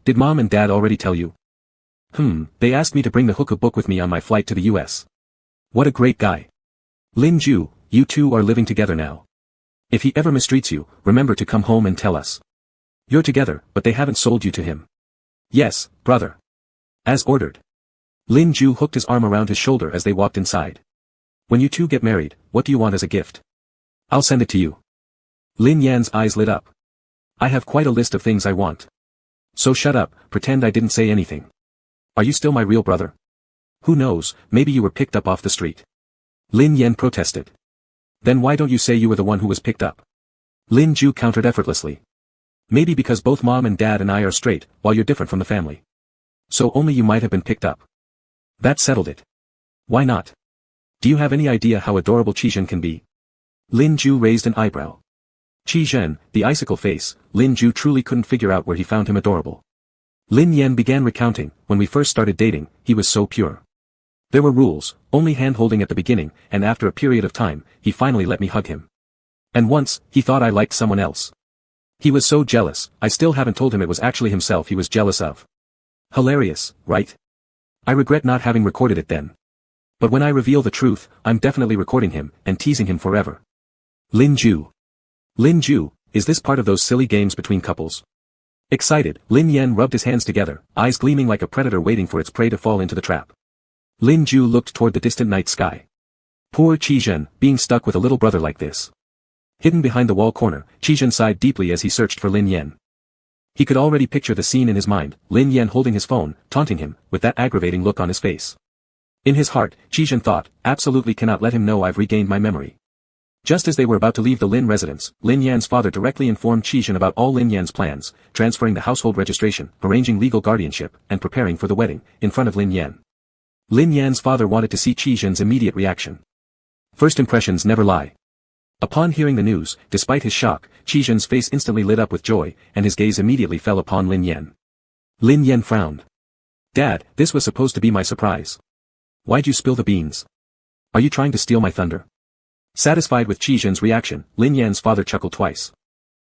Did mom and dad already tell you? They asked me to bring the audiobook with me on my flight to the US. What a great guy. Lin Ju, you two are living together now. If he ever mistreats you, remember to come home and tell us. You're together, but they haven't sold you to him. Yes, brother. As ordered. Lin Ju hooked his arm around his shoulder as they walked inside. When you two get married, what do you want as a gift? I'll send it to you. Lin Yan's eyes lit up. I have quite a list of things I want. So shut up, pretend I didn't say anything. Are you still my real brother? Who knows, maybe you were picked up off the street. Lin Yan protested. Then why don't you say you were the one who was picked up? Lin Ju countered effortlessly. Maybe because both mom and dad and I are straight, while you're different from the family. So only you might have been picked up. That settled it. Why not? Do you have any idea how adorable Qi Zhen can be? Lin Ju raised an eyebrow. Qi Zhen, the icicle face, Lin Ju truly couldn't figure out where he found him adorable. Lin Yan began recounting, when we first started dating, he was so pure. There were rules, only hand-holding at the beginning, and after a period of time, he finally let me hug him. And once, he thought I liked someone else. He was so jealous, I still haven't told him it was actually himself he was jealous of. Hilarious, right? I regret not having recorded it then. But when I reveal the truth, I'm definitely recording him, and teasing him forever. Lin Ju. Lin Ju, is this part of those silly games between couples? Excited, Lin Yan rubbed his hands together, eyes gleaming like a predator waiting for its prey to fall into the trap. Lin Ju looked toward the distant night sky. Poor Qi Zhen, being stuck with a little brother like this. Hidden behind the wall corner, Qi Zhen sighed deeply as he searched for Lin Yan. He could already picture the scene in his mind, Lin Yan holding his phone, taunting him, with that aggravating look on his face. In his heart, Qi Zhen thought, absolutely cannot let him know I've regained my memory. Just as they were about to leave the Lin residence, Lin Yan's father directly informed Qi Zhen about all Lin Yan's plans, transferring the household registration, arranging legal guardianship, and preparing for the wedding, in front of Lin Yan. Lin Yan's father wanted to see Qi Zhen's immediate reaction. First impressions never lie. Upon hearing the news, despite his shock, Qi Zhen's face instantly lit up with joy, and his gaze immediately fell upon Lin Yan. Lin Yan frowned. Dad, this was supposed to be my surprise. Why'd you spill the beans? Are you trying to steal my thunder? Satisfied with Qi Zhen's reaction, Lin Yan's father chuckled twice.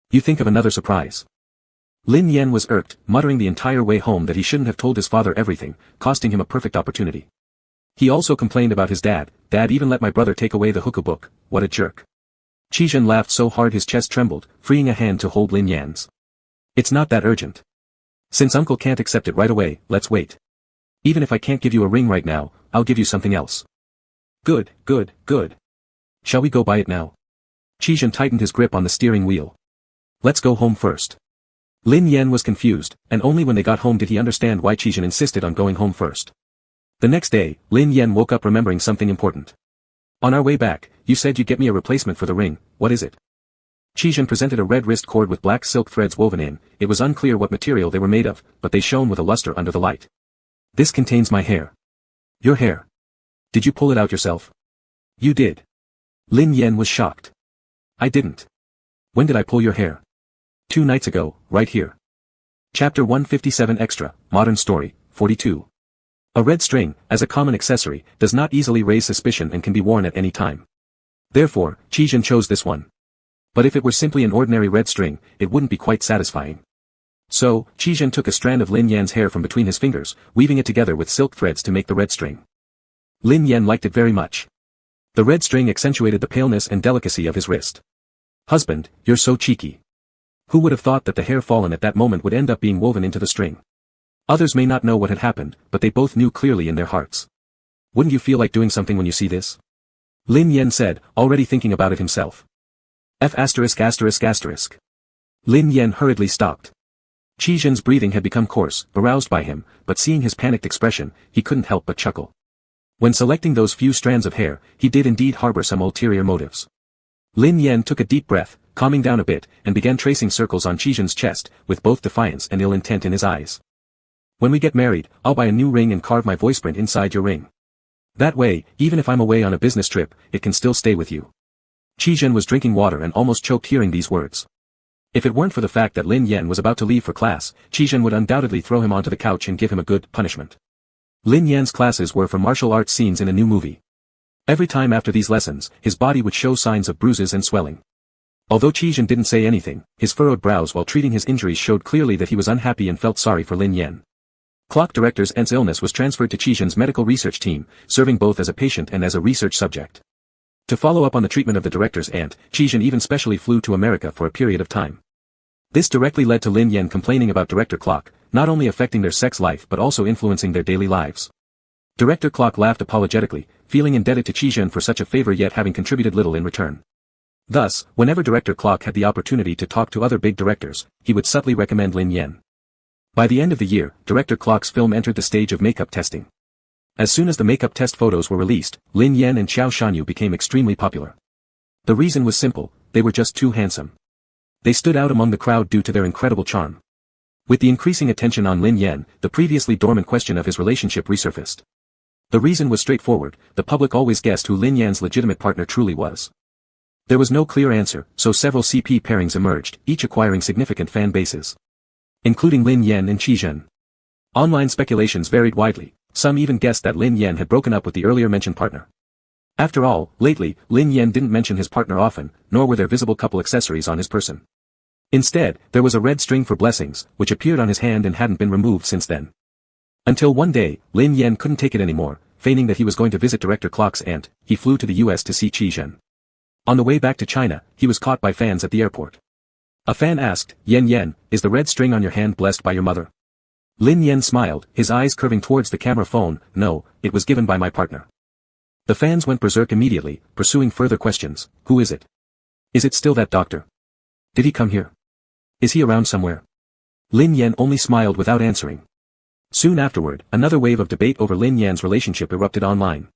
You think of another surprise. Lin Yan was irked, muttering the entire way home that he shouldn't have told his father everything, costing him a perfect opportunity. He also complained about his dad, Dad even let my brother take away the audiobook, what a jerk. Qi Zhen laughed so hard his chest trembled, freeing a hand to hold Lin Yan's. It's not that urgent. Since uncle can't accept it right away, let's wait. Even if I can't give you a ring right now, I'll give you something else. Good, good, good. Shall we go buy it now? Qi Zhen tightened his grip on the steering wheel. Let's go home first. Lin Yan was confused, and only when they got home did he understand why Qi Zhen insisted on going home first. The next day, Lin Yan woke up remembering something important. On our way back, you said you'd get me a replacement for the ring, what is it? Qi Zhen presented a red wrist cord with black silk threads woven in, it was unclear what material they were made of, but they shone with a luster under the light. This contains my hair. Your hair. Did you pull it out yourself? You did. Lin Yan was shocked. I didn't. When did I pull your hair? 2 nights ago, right here. Chapter 157 Extra, Modern Story, 42. A red string, as a common accessory, does not easily raise suspicion and can be worn at any time. Therefore, Qizhen chose this one. But if it were simply an ordinary red string, it wouldn't be quite satisfying. So, Qizhen took a strand of Lin Yan's hair from between his fingers, weaving it together with silk threads to make the red string. Lin Yan liked it very much. The red string accentuated the paleness and delicacy of his wrist. Husband, you're so cheeky. Who would have thought that the hair fallen at that moment would end up being woven into the string? Others may not know what had happened, but they both knew clearly in their hearts. Wouldn't you feel like doing something when you see this? Lin Yan said, already thinking about it himself. F*******. Lin Yan hurriedly stopped. Qizhen's breathing had become coarse, aroused by him, but seeing his panicked expression, he couldn't help but chuckle. When selecting those few strands of hair, he did indeed harbor some ulterior motives. Lin Yan took a deep breath, calming down a bit, and began tracing circles on Qizhen's chest, with both defiance and ill intent in his eyes. When we get married, I'll buy a new ring and carve my voice print inside your ring. That way, even if I'm away on a business trip, it can still stay with you. Qizhen was drinking water and almost choked hearing these words. If it weren't for the fact that Lin Yan was about to leave for class, Qizhen would undoubtedly throw him onto the couch and give him a good punishment. Lin Yan's classes were for martial arts scenes in a new movie. Every time after these lessons, his body would show signs of bruises and swelling. Although Qizhen didn't say anything, his furrowed brows while treating his injuries showed clearly that he was unhappy and felt sorry for Lin Yan. Clock Director's aunt's illness was transferred to Qizhen's medical research team, serving both as a patient and as a research subject. To follow up on the treatment of the director's aunt, Qizhen even specially flew to America for a period of time. This directly led to Lin Yan complaining about Director Clock, not only affecting their sex life but also influencing their daily lives. Director Clock laughed apologetically, feeling indebted to Qizhen for such a favor yet having contributed little in return. Thus, whenever Director Clock had the opportunity to talk to other big directors, he would subtly recommend Lin Yan. By the end of the year, Director Clock's film entered the stage of makeup testing. As soon as the makeup test photos were released, Lin Yan and Xiao Shanyu became extremely popular. The reason was simple, they were just too handsome. They stood out among the crowd due to their incredible charm. With the increasing attention on Lin Yan, the previously dormant question of his relationship resurfaced. The reason was straightforward, the public always guessed who Lin Yan's legitimate partner truly was. There was no clear answer, so several CP pairings emerged, each acquiring significant fan bases. Including Lin Yan and Qizhen. Online speculations varied widely, some even guessed that Lin Yan had broken up with the earlier mentioned partner. After all, lately, Lin Yan didn't mention his partner often, nor were there visible couple accessories on his person. Instead, there was a red string for blessings, which appeared on his hand and hadn't been removed since then. Until one day, Lin Yan couldn't take it anymore, feigning that he was going to visit Director Clock's aunt, he flew to the US to see Qizhen. On the way back to China, he was caught by fans at the airport. A fan asked, Yan Yan, is the red string on your hand blessed by your mother? Lin Yan smiled, his eyes curving towards the camera phone, no, it was given by my partner. The fans went berserk immediately, pursuing further questions, who is it? Is it still that doctor? Did he come here? Is he around somewhere? Lin Yan only smiled without answering. Soon afterward, another wave of debate over Lin Yan's relationship erupted online.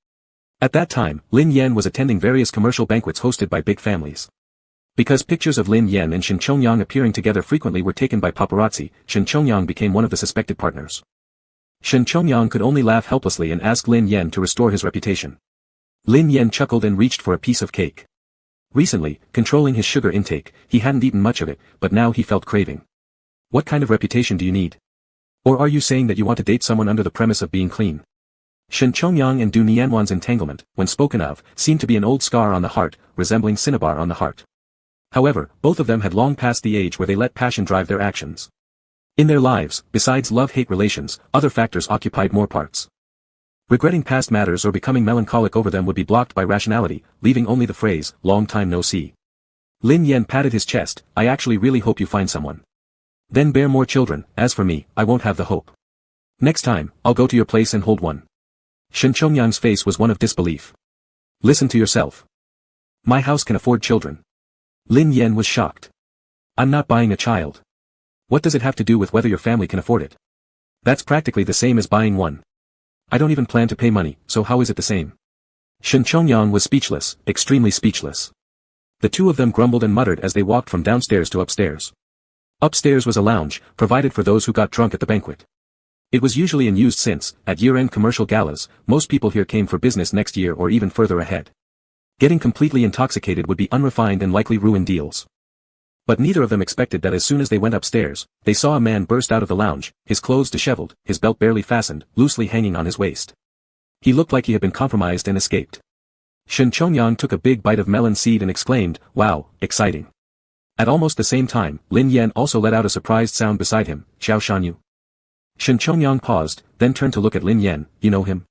At that time, Lin Yan was attending various commercial banquets hosted by big families. Because pictures of Lin Yan and Shen Chongyang appearing together frequently were taken by paparazzi, Shen Chongyang became one of the suspected partners. Shen Chongyang could only laugh helplessly and ask Lin Yan to restore his reputation. Lin Yan chuckled and reached for a piece of cake. Recently, controlling his sugar intake, he hadn't eaten much of it, but now he felt craving. What kind of reputation do you need? Or are you saying that you want to date someone under the premise of being clean? Shen Chongyang and Du Nianwan's entanglement, when spoken of, seemed to be an old scar on the heart, resembling cinnabar on the heart. However, both of them had long passed the age where they let passion drive their actions. In their lives, besides love-hate relations, other factors occupied more parts. Regretting past matters or becoming melancholic over them would be blocked by rationality, leaving only the phrase, long time no see. Lin Yan patted his chest, I actually really hope you find someone. Then bear more children, as for me, I won't have the hope. Next time, I'll go to your place and hold one. Shen Chongyang's face was one of disbelief. Listen to yourself. My house can afford children. Lin Yan was shocked. I'm not buying a child. What does it have to do with whether your family can afford it? That's practically the same as buying one. I don't even plan to pay money, so how is it the same? Shen Chongyang was speechless, extremely speechless. The two of them grumbled and muttered as they walked from downstairs to upstairs. Upstairs was a lounge, provided for those who got drunk at the banquet. It was usually in use since, at year-end commercial galas, most people here came for business next year or even further ahead. Getting completely intoxicated would be unrefined and likely ruin deals. But neither of them expected that as soon as they went upstairs, they saw a man burst out of the lounge, his clothes disheveled, his belt barely fastened, loosely hanging on his waist. He looked like he had been compromised and escaped. Shen Chongyang took a big bite of melon seed and exclaimed, "Wow, exciting." At almost the same time, Lin Yan also let out a surprised sound beside him, "Xiao Shanyu." Shen Chongyang paused, then turned to look at Lin Yan, "You know him?"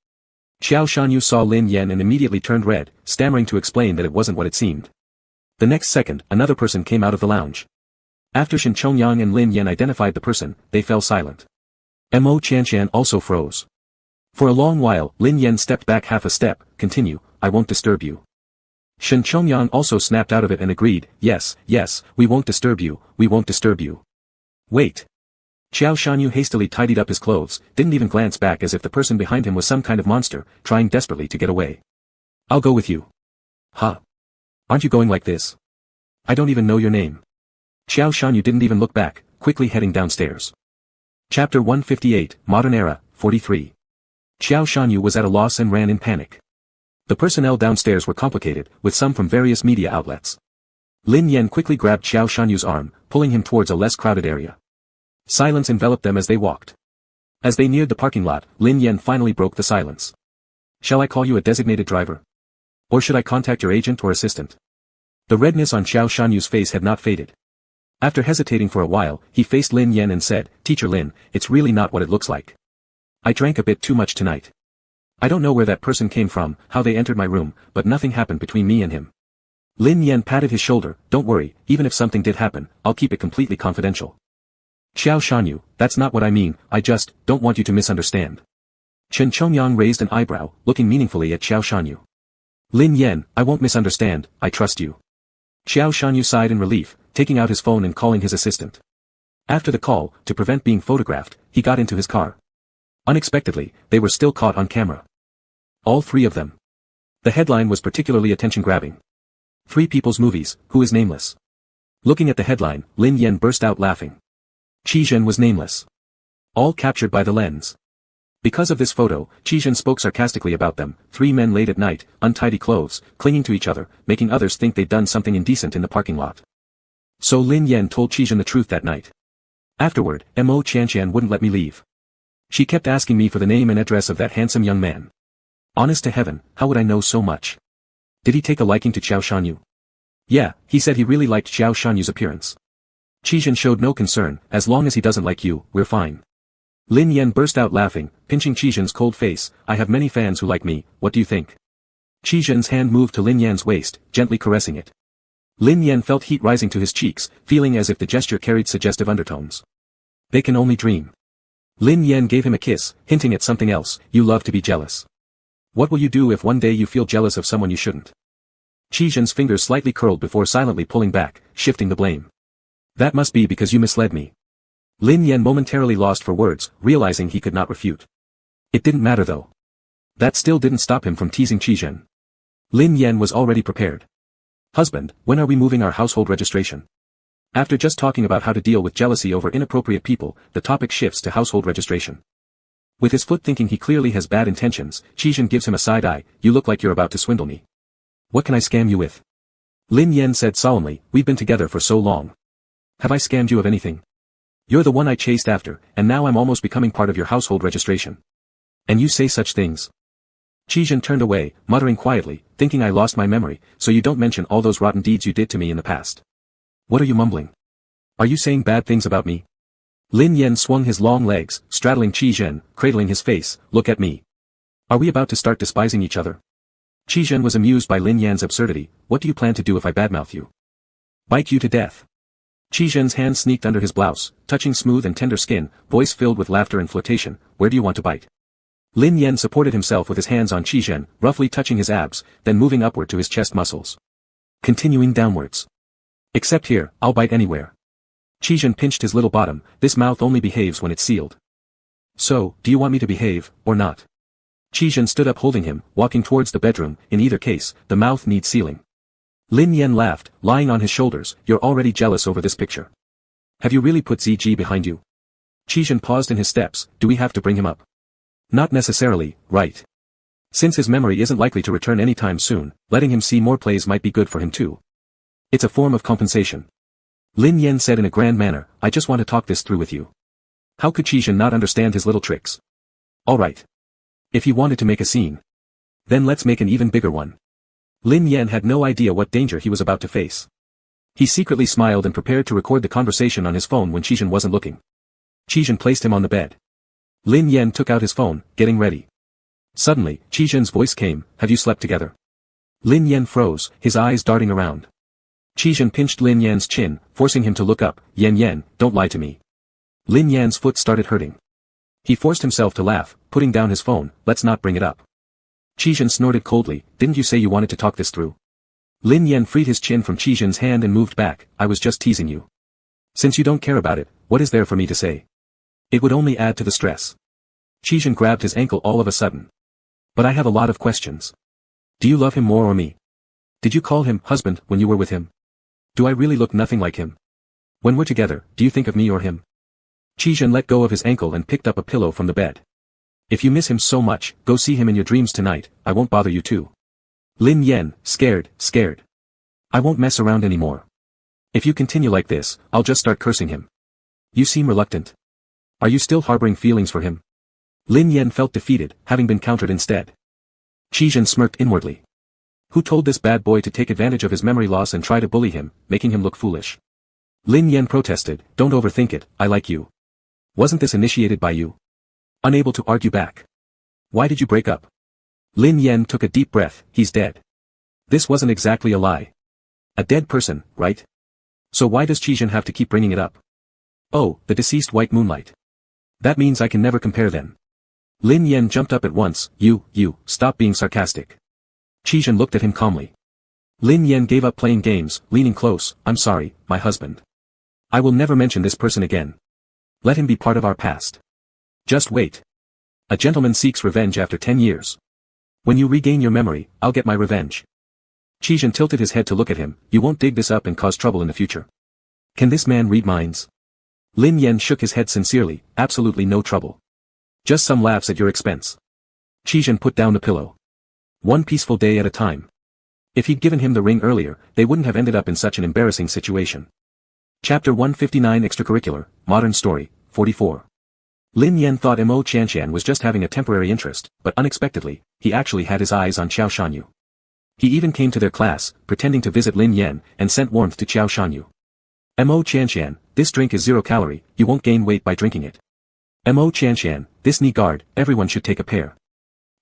Xiao Shanyu saw Lin Yan and immediately turned red, stammering to explain that it wasn't what it seemed. The next second, another person came out of the lounge. After Shen Chongyang and Lin Yan identified the person, they fell silent. Mo Qianshan also froze. For a long while, Lin Yan stepped back half a step, "Continue, I won't disturb you." Shen Chongyang also snapped out of it and agreed, "Yes, yes, we won't disturb you, we won't disturb you." "Wait." Xiao Shanyu hastily tidied up his clothes, didn't even glance back as if the person behind him was some kind of monster, trying desperately to get away. "I'll go with you." "Huh? Aren't you going like this? I don't even know your name." Xiao Shanyu didn't even look back, quickly heading downstairs. Chapter 158, Modern Era, 43. Xiao Shanyu was at a loss and ran in panic. The personnel downstairs were complicated, with some from various media outlets. Lin Yan quickly grabbed Xiao Shanyu's arm, pulling him towards a less crowded area. Silence enveloped them as they walked. As they neared the parking lot, Lin Yan finally broke the silence. "Shall I call you a designated driver? Or should I contact your agent or assistant?" The redness on Xiao Shanyu's face had not faded. After hesitating for a while, he faced Lin Yan and said, "Teacher Lin, it's really not what it looks like. I drank a bit too much tonight. I don't know where that person came from, how they entered my room, but nothing happened between me and him." Lin Yan patted his shoulder, "Don't worry, even if something did happen, I'll keep it completely confidential." "Xiao Shanyu, that's not what I mean, I just don't want you to misunderstand." Chen Chongyang raised an eyebrow, looking meaningfully at Xiao Shanyu. "Lin Yan, I won't misunderstand, I trust you." Xiao Shanyu sighed in relief, taking out his phone and calling his assistant. After the call, to prevent being photographed, he got into his car. Unexpectedly, they were still caught on camera. All three of them. The headline was particularly attention-grabbing. "Three People's Movies, Who is Nameless?" Looking at the headline, Lin Yan burst out laughing. Qi Zhen was nameless. All captured by the lens. Because of this photo, Qi Zhen spoke sarcastically about them, three men late at night, untidy clothes, clinging to each other, making others think they'd done something indecent in the parking lot. So Lin Yan told Qi Zhen the truth that night. Afterward, Mo Qianshan wouldn't let me leave. She kept asking me for the name and address of that handsome young man. Honest to heaven, how would I know so much? Did he take a liking to Xiao Shanyu? Yeah, he said he really liked Xiao Shanyu's appearance. Qi Zhen showed no concern, as long as he doesn't like you, we're fine. Lin Yan burst out laughing, pinching Qi Zhen's cold face, "I have many fans who like me, what do you think?" Qi Zhen's hand moved to Lin Yan's waist, gently caressing it. Lin Yan felt heat rising to his cheeks, feeling as if the gesture carried suggestive undertones. They can only dream. Lin Yan gave him a kiss, hinting at something else, "You love to be jealous. What will you do if one day you feel jealous of someone you shouldn't?" Qi Zhen's fingers slightly curled before silently pulling back, shifting the blame. "That must be because you misled me." Lin Yan momentarily lost for words, realizing he could not refute. It didn't matter though. That still didn't stop him from teasing Qi Zhen. Lin Yan was already prepared. "Husband, when are we moving our household registration?" After just talking about how to deal with jealousy over inappropriate people, the topic shifts to household registration. With his foot thinking he clearly has bad intentions, Qi Zhen gives him a side eye, "You look like you're about to swindle me. What can I scam you with?" Lin Yan said solemnly, "We've been together for so long. Have I scammed you of anything? You're the one I chased after, and now I'm almost becoming part of your household registration. And you say such things." Qi Zhen turned away, muttering quietly, "Thinking I lost my memory, so you don't mention all those rotten deeds you did to me in the past. What are you mumbling? Are you saying bad things about me?" Lin Yan swung his long legs, straddling Qi Zhen, cradling his face, "Look at me. Are we about to start despising each other?" Qi Zhen was amused by Lin Yan's absurdity. "What do you plan to do if I badmouth you? Bite you to death?" Qi Zhen's hand sneaked under his blouse, touching smooth and tender skin, voice filled with laughter and flirtation, "Where do you want to bite?" Lin Yan supported himself with his hands on Qi Zhen, roughly touching his abs, then moving upward to his chest muscles. Continuing downwards. "Except here, I'll bite anywhere." Qi Zhen pinched his little bottom, "This mouth only behaves when it's sealed. So, do you want me to behave, or not?" Qi Zhen stood up holding him, walking towards the bedroom. "In either case, the mouth needs sealing." Lin Yan laughed, lying on his shoulders, "You're already jealous over this picture. Have you really put ZG behind you?" Qi Zhen paused in his steps, "Do we have to bring him up?" "Not necessarily, right? Since his memory isn't likely to return anytime soon, letting him see more plays might be good for him too. It's a form of compensation." Lin Yan said in a grand manner, "I just want to talk this through with you." How could Qi Zhen not understand his little tricks? All right. If he wanted to make a scene, then let's make an even bigger one. Lin Yan had no idea what danger he was about to face. He secretly smiled and prepared to record the conversation on his phone when Qizhen wasn't looking. Qizhen placed him on the bed. Lin Yan took out his phone, getting ready. Suddenly, Qizhen's voice came, "Have you slept together?" Lin Yan froze, his eyes darting around. Qizhen pinched Lin Yan's chin, forcing him to look up. Yan, don't lie to me." Lin Yan's foot started hurting. He forced himself to laugh, putting down his phone. "Let's not bring it up." Qizhen snorted coldly. "Didn't you say you wanted to talk this through?" Lin Yan freed his chin from Qizhen's hand and moved back. "I was just teasing you. Since you don't care about it, what is there for me to say? It would only add to the stress." Qizhen grabbed his ankle all of a sudden. "But I have a lot of questions. Do you love him more or me? Did you call him husband when you were with him? Do I really look nothing like him? When we're together, do you think of me or him?" Qizhen let go of his ankle and picked up a pillow from the bed. "If you miss him so much, go see him in your dreams tonight. I won't bother you too." Lin Yan, scared. "I won't mess around anymore. If you continue like this, I'll just start cursing him." "You seem reluctant. Are you still harboring feelings for him?" Lin Yan felt defeated, having been countered instead. Qizhen smirked inwardly. Who told this bad boy to take advantage of his memory loss and try to bully him, making him look foolish? Lin Yan protested. "Don't overthink it, I like you. Wasn't this initiated by you?" Unable to argue back. "Why did you break up?" Lin Yan took a deep breath. "He's dead." This wasn't exactly a lie. A dead person, right? So why does Qizhen have to keep bringing it up? "Oh, the deceased white moonlight. That means I can never compare then." Lin Yan jumped up at once. You, stop being sarcastic." Qizhen looked at him calmly. Lin Yan gave up playing games, leaning close. "I'm sorry, my husband. I will never mention this person again. Let him be part of our past. Just wait. A gentleman seeks revenge after 10 years. When you regain your memory, I'll get my revenge." Qizhen tilted his head to look at him. "You won't dig this up and cause trouble in the future. Can this man read minds?" Lin Yan shook his head sincerely. "Absolutely no trouble. Just some laughs at your expense." Qizhen put down the pillow. One peaceful day at a time. If he'd given him the ring earlier, they wouldn't have ended up in such an embarrassing situation. Chapter 159 Extracurricular, Modern Story, 44. Lin Yan thought Mo Qianqian was just having a temporary interest, but unexpectedly, he actually had his eyes on Qiao Shanyu. He even came to their class, pretending to visit Lin Yan, and sent warmth to Qiao Shanyu. "Mo Qianqian, this drink is 0 calorie, you won't gain weight by drinking it. Mo Qianqian, this knee guard, everyone should take a pair.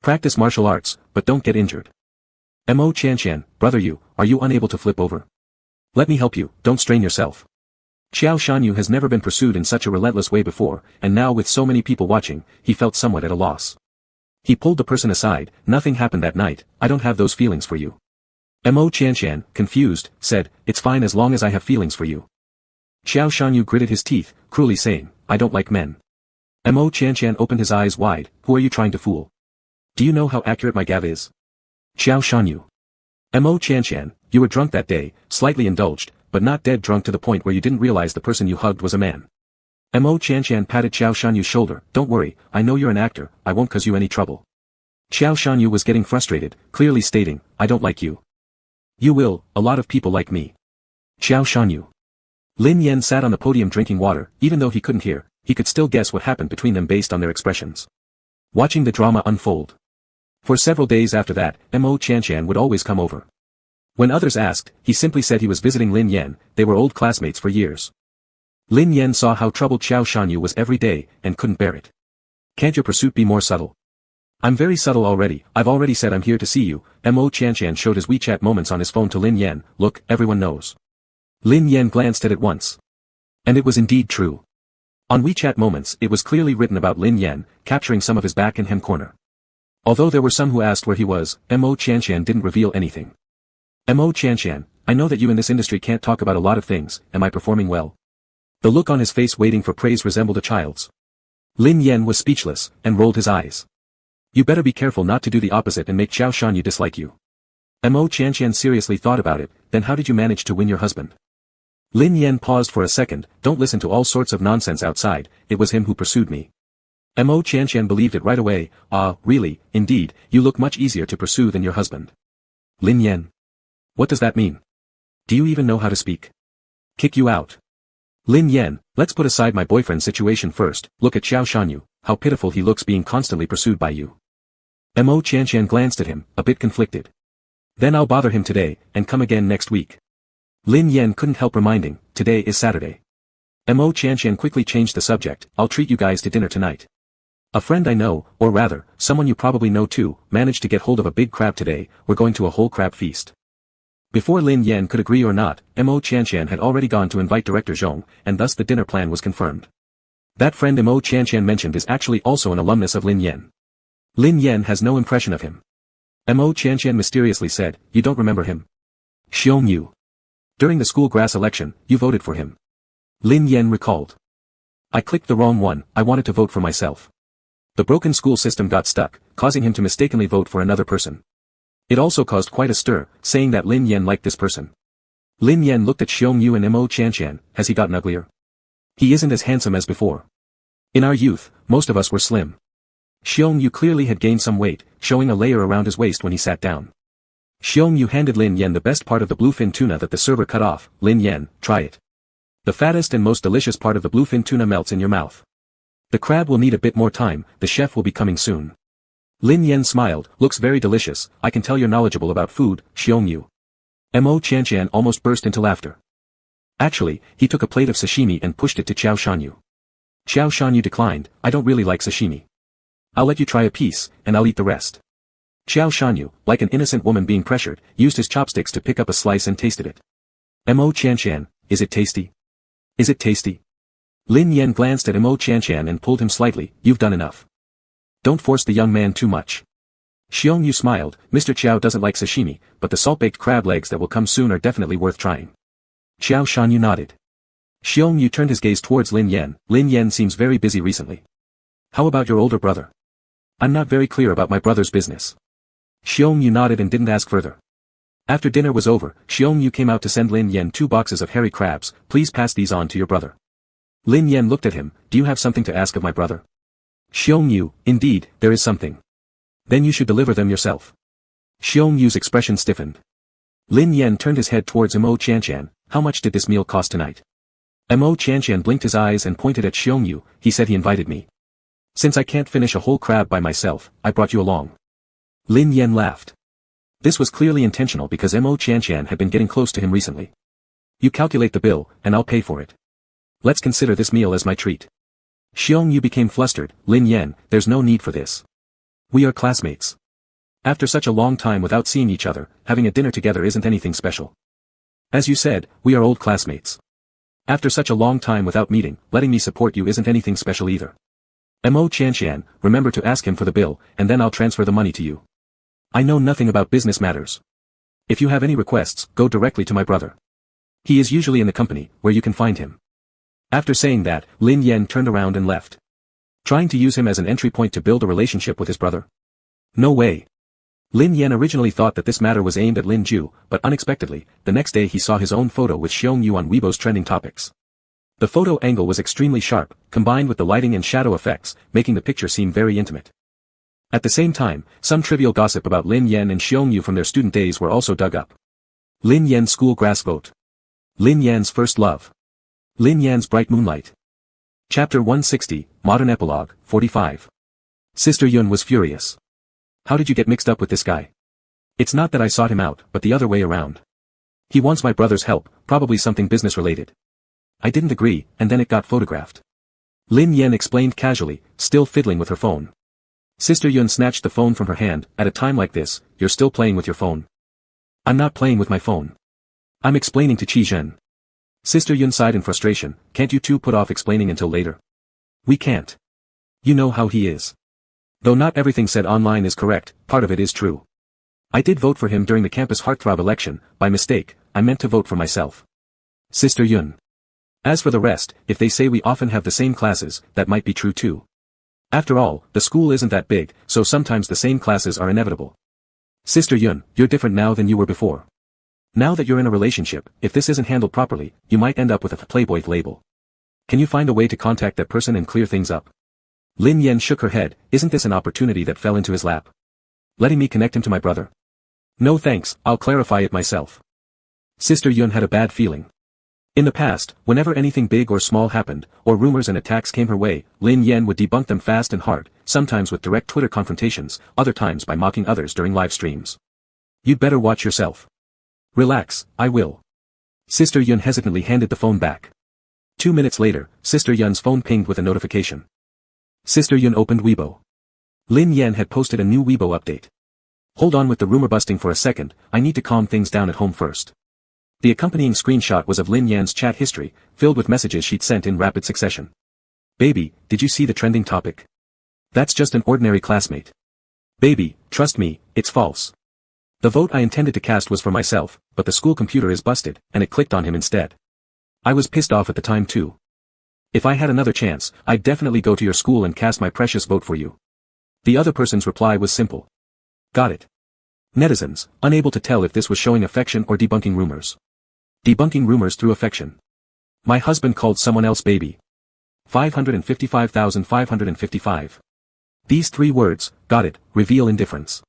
Practice martial arts, but don't get injured. Mo Qianqian, brother are you unable to flip over? Let me help you, don't strain yourself." Qiao Shanyu has never been pursued in such a relentless way before, and now with so many people watching, he felt somewhat at a loss. He pulled the person aside. "Nothing happened that night, I don't have those feelings for you." Mo Qianqian, confused, said, "It's fine as long as I have feelings for you." Qiao Shanyu gritted his teeth, cruelly saying, "I don't like men." Mo Qianqian opened his eyes wide. "Who are you trying to fool? Do you know how accurate my gav is?" Qiao Shanyu. "Mo Qianqian, you were drunk that day, slightly indulged, but not dead drunk to the point where you didn't realize the person you hugged was a man." Mo Qianqian patted Qiao Shanyu's shoulder. "Don't worry, I know you're an actor, I won't cause you any trouble." Qiao Shanyu was getting frustrated, clearly stating, "I don't like you." "You will, a lot of people like me." Qiao Shanyu. Lin Yan sat on the podium drinking water. Even though he couldn't hear, he could still guess what happened between them based on their expressions. Watching the drama unfold. For several days after that, Mo Qianqian would always come over. When others asked, he simply said he was visiting Lin Yan. They were old classmates for years. Lin Yan saw how troubled Qiao Shanyu was every day, and couldn't bear it. "Can't your pursuit be more subtle?" "I'm very subtle already, I've already said I'm here to see you." Mo Qianqian showed his WeChat moments on his phone to Lin Yan. "Look, everyone knows." Lin Yan glanced at it once. And it was indeed true. On WeChat moments it was clearly written about Lin Yan, capturing some of his back and hem corner. Although there were some who asked where he was, Mo Qianqian didn't reveal anything. "Mo Qianqian, I know that you in this industry can't talk about a lot of things, am I performing well?" The look on his face waiting for praise resembled a child's. Lin Yan was speechless, and rolled his eyes. "You better be careful not to do the opposite and make Qiao Shanyu dislike you." Mo Qianqian seriously thought about it. "Then how did you manage to win your husband?" Lin Yan paused for a second. "Don't listen to all sorts of nonsense outside, it was him who pursued me." Mo Qianqian believed it right away. "Ah, really, indeed, you look much easier to pursue than your husband." Lin Yan. "What does that mean? Do you even know how to speak?" "Kick you out." Lin Yan, "Let's put aside my boyfriend situation first. Look at Qiao Shanyu, how pitiful he looks being constantly pursued by you." Mo Qianqian glanced at him, a bit conflicted. Then I'll bother him today, and come again next week. Lin Yan couldn't help reminding, today is Saturday. Mo Qianqian quickly changed the subject, I'll treat you guys to dinner tonight. A friend I know, or rather, someone you probably know too, managed to get hold of a big crab today, we're going to a whole crab feast. Before Lin Yan could agree or not, Mo Qianqian had already gone to invite Director Zhong, and thus the dinner plan was confirmed. That friend Mo Qianqian mentioned is actually also an alumnus of Lin Yan. Lin Yan has no impression of him. Mo Qianqian mysteriously said, you don't remember him? Xiong Yu. During the school grass election, you voted for him. Lin Yan recalled. I clicked the wrong one, I wanted to vote for myself. The broken school system got stuck, causing him to mistakenly vote for another person. It also caused quite a stir, saying that Lin Yan liked this person. Lin Yan looked at Xiong Yu and Mo Qianqian, has he gotten uglier? He isn't as handsome as before. In our youth, most of us were slim. Xiong Yu clearly had gained some weight, showing a layer around his waist when he sat down. Xiong Yu handed Lin Yan the best part of the bluefin tuna that the server cut off, Lin Yan, try it. The fattest and most delicious part of the bluefin tuna melts in your mouth. The crab will need a bit more time, the chef will be coming soon. Lin Yan smiled, looks very delicious, I can tell you're knowledgeable about food, Xiong Yu. Mo Qianqian almost burst into laughter. Actually, he took a plate of sashimi and pushed it to Qiao Shanyu. Qiao Shanyu declined, I don't really like sashimi. I'll let you try a piece, and I'll eat the rest. Qiao Shanyu, like an innocent woman being pressured, used his chopsticks to pick up a slice and tasted it. Mo Qianqian, is it tasty? Is it tasty? Lin Yan glanced at Mo Qianqian and pulled him slightly, you've done enough. Don't force the young man too much. Xiong Yu smiled, Mr. Qiao doesn't like sashimi, but the salt-baked crab legs that will come soon are definitely worth trying. Qiao Shanyu nodded. Xiong Yu turned his gaze towards Lin Yan seems very busy recently. How about your older brother? I'm not very clear about my brother's business. Xiong Yu nodded and didn't ask further. After dinner was over, Xiong Yu came out to send Lin Yan 2 boxes of hairy crabs, please pass these on to your brother. Lin Yan looked at him, do you have something to ask of my brother? Xiong Yu, indeed, there is something. Then you should deliver them yourself. Xiong Yu's expression stiffened. Lin Yan turned his head towards Mo Qianqian, how much did this meal cost tonight? Mo Qianqian blinked his eyes and pointed at Xiong Yu, he said he invited me. Since I can't finish a whole crab by myself, I brought you along. Lin Yan laughed. This was clearly intentional because Mo Qianqian had been getting close to him recently. You calculate the bill, and I'll pay for it. Let's consider this meal as my treat. Xiong Yu became flustered, Lin Yan, there's no need for this. We are classmates. After such a long time without seeing each other, having a dinner together isn't anything special. As you said, we are old classmates. After such a long time without meeting, letting me support you isn't anything special either. Mo Qianqian, remember to ask him for the bill, and then I'll transfer the money to you. I know nothing about business matters. If you have any requests, go directly to my brother. He is usually in the company, where you can find him. After saying that, Lin Yan turned around and left. Trying to use him as an entry point to build a relationship with his brother? No way. Lin Yan originally thought that this matter was aimed at Lin Ju, but unexpectedly, the next day he saw his own photo with Xiong Yu on Weibo's trending topics. The photo angle was extremely sharp, combined with the lighting and shadow effects, making the picture seem very intimate. At the same time, some trivial gossip about Lin Yan and Xiong Yu from their student days were also dug up. Lin Yan's school grass vote. Lin Yan's first love. Lin Yan's bright moonlight. Chapter 160, Modern Epilogue, 45. Sister Yun was furious. How did you get mixed up with this guy? It's not that I sought him out, but the other way around. He wants my brother's help, probably something business-related. I didn't agree, and then it got photographed. Lin Yan explained casually, still fiddling with her phone. Sister Yun snatched the phone from her hand, at a time like this, you're still playing with your phone. I'm not playing with my phone. I'm explaining to Qi Zhen. Sister Yun sighed in frustration, can't you two put off explaining until later? We can't. You know how he is. Though not everything said online is correct, part of it is true. I did vote for him during the campus heartthrob election, by mistake, I meant to vote for myself. Sister Yun. As for the rest, if they say we often have the same classes, that might be true too. After all, the school isn't that big, so sometimes the same classes are inevitable. Sister Yun, you're different now than you were before. Now that you're in a relationship, if this isn't handled properly, you might end up with a Playboy label. Can you find a way to contact that person and clear things up? Lin Yan shook her head, isn't this an opportunity that fell into his lap? Letting me connect him to my brother? No thanks, I'll clarify it myself. Sister Yun had a bad feeling. In the past, whenever anything big or small happened, or rumors and attacks came her way, Lin Yan would debunk them fast and hard, sometimes with direct Twitter confrontations, other times by mocking others during live streams. You'd better watch yourself. Relax, I will. Sister Yun hesitantly handed the phone back. 2 minutes later, Sister Yun's phone pinged with a notification. Sister Yun opened Weibo. Lin Yan had posted a new Weibo update. Hold on with the rumor busting for a second, I need to calm things down at home first. The accompanying screenshot was of Lin Yan's chat history, filled with messages she'd sent in rapid succession. Baby, did you see the trending topic? That's just an ordinary classmate. Baby, trust me, it's false. The vote I intended to cast was for myself, but the school computer is busted, and it clicked on him instead. I was pissed off at the time too. If I had another chance, I'd definitely go to your school and cast my precious vote for you. The other person's reply was simple. Got it. Netizens, unable to tell if this was showing affection or debunking rumors. Debunking rumors through affection. My husband called someone else baby. 555,555. These 3 words, got it, reveal indifference.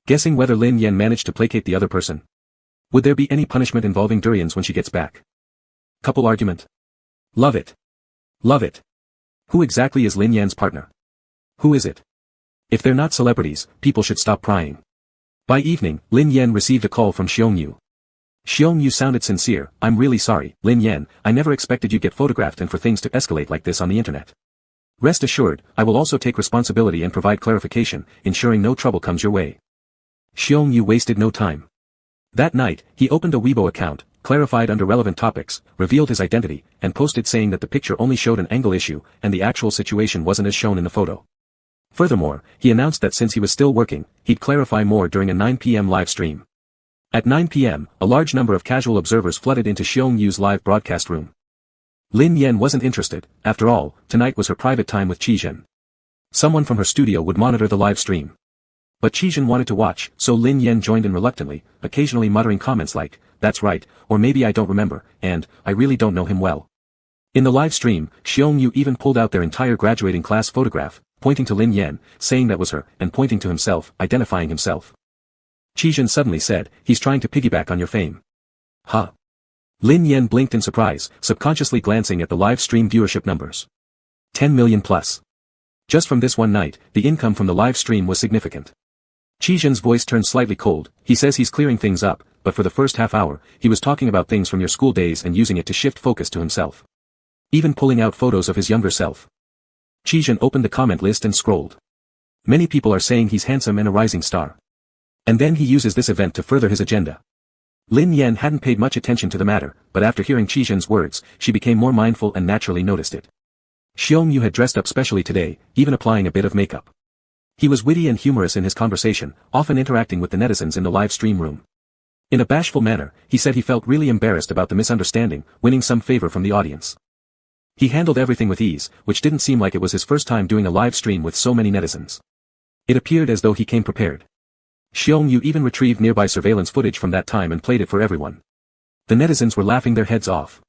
Guessing whether Lin Yan managed to placate the other person. Would there be any punishment involving durians when she gets back? Couple argument. Love it. Love it. Who exactly is Lin Yan's partner? Who is it? If they're not celebrities, people should stop prying. By evening, Lin Yan received a call from Xiong Yu. Xiong Yu sounded sincere. I'm really sorry, Lin Yan, I never expected you'd get photographed and for things to escalate like this on the internet. Rest assured, I will also take responsibility and provide clarification, ensuring no trouble comes your way. Xiong Yu wasted no time. That night, he opened a Weibo account, clarified under relevant topics, revealed his identity, and posted saying that the picture only showed an angle issue, and the actual situation wasn't as shown in the photo. Furthermore, he announced that since he was still working, he'd clarify more during a 9 p.m. live stream. At 9 p.m., a large number of casual observers flooded into Xiong Yu's live broadcast room. Lin Yan wasn't interested, after all, tonight was her private time with Qizhen. Someone from her studio would monitor the live stream. But Qizhen wanted to watch, so Lin Yan joined in reluctantly, occasionally muttering comments like, that's right, or maybe I don't remember, and, I really don't know him well. In the live stream, Xiong Yu even pulled out their entire graduating class photograph, pointing to Lin Yan, saying that was her, and pointing to himself, identifying himself. Qizhen suddenly said, he's trying to piggyback on your fame. Huh? Lin Yan blinked in surprise, subconsciously glancing at the live stream viewership numbers. 10 million plus. Just from this one night, the income from the live stream was significant. Qizhen's voice turned slightly cold. He says he's clearing things up, but for the first half hour, he was talking about things from your school days and using it to shift focus to himself. Even pulling out photos of his younger self. Qizhen opened the comment list and scrolled. Many people are saying he's handsome and a rising star. And then he uses this event to further his agenda. Lin Yan hadn't paid much attention to the matter, but after hearing Qizhen's words, she became more mindful and naturally noticed it. Xiong Yu had dressed up specially today, even applying a bit of makeup. He was witty and humorous in his conversation, often interacting with the netizens in the live stream room. In a bashful manner, he said he felt really embarrassed about the misunderstanding, winning some favor from the audience. He handled everything with ease, which didn't seem like it was his first time doing a live stream with so many netizens. It appeared as though he came prepared. Xiong Yu even retrieved nearby surveillance footage from that time and played it for everyone. The netizens were laughing their heads off.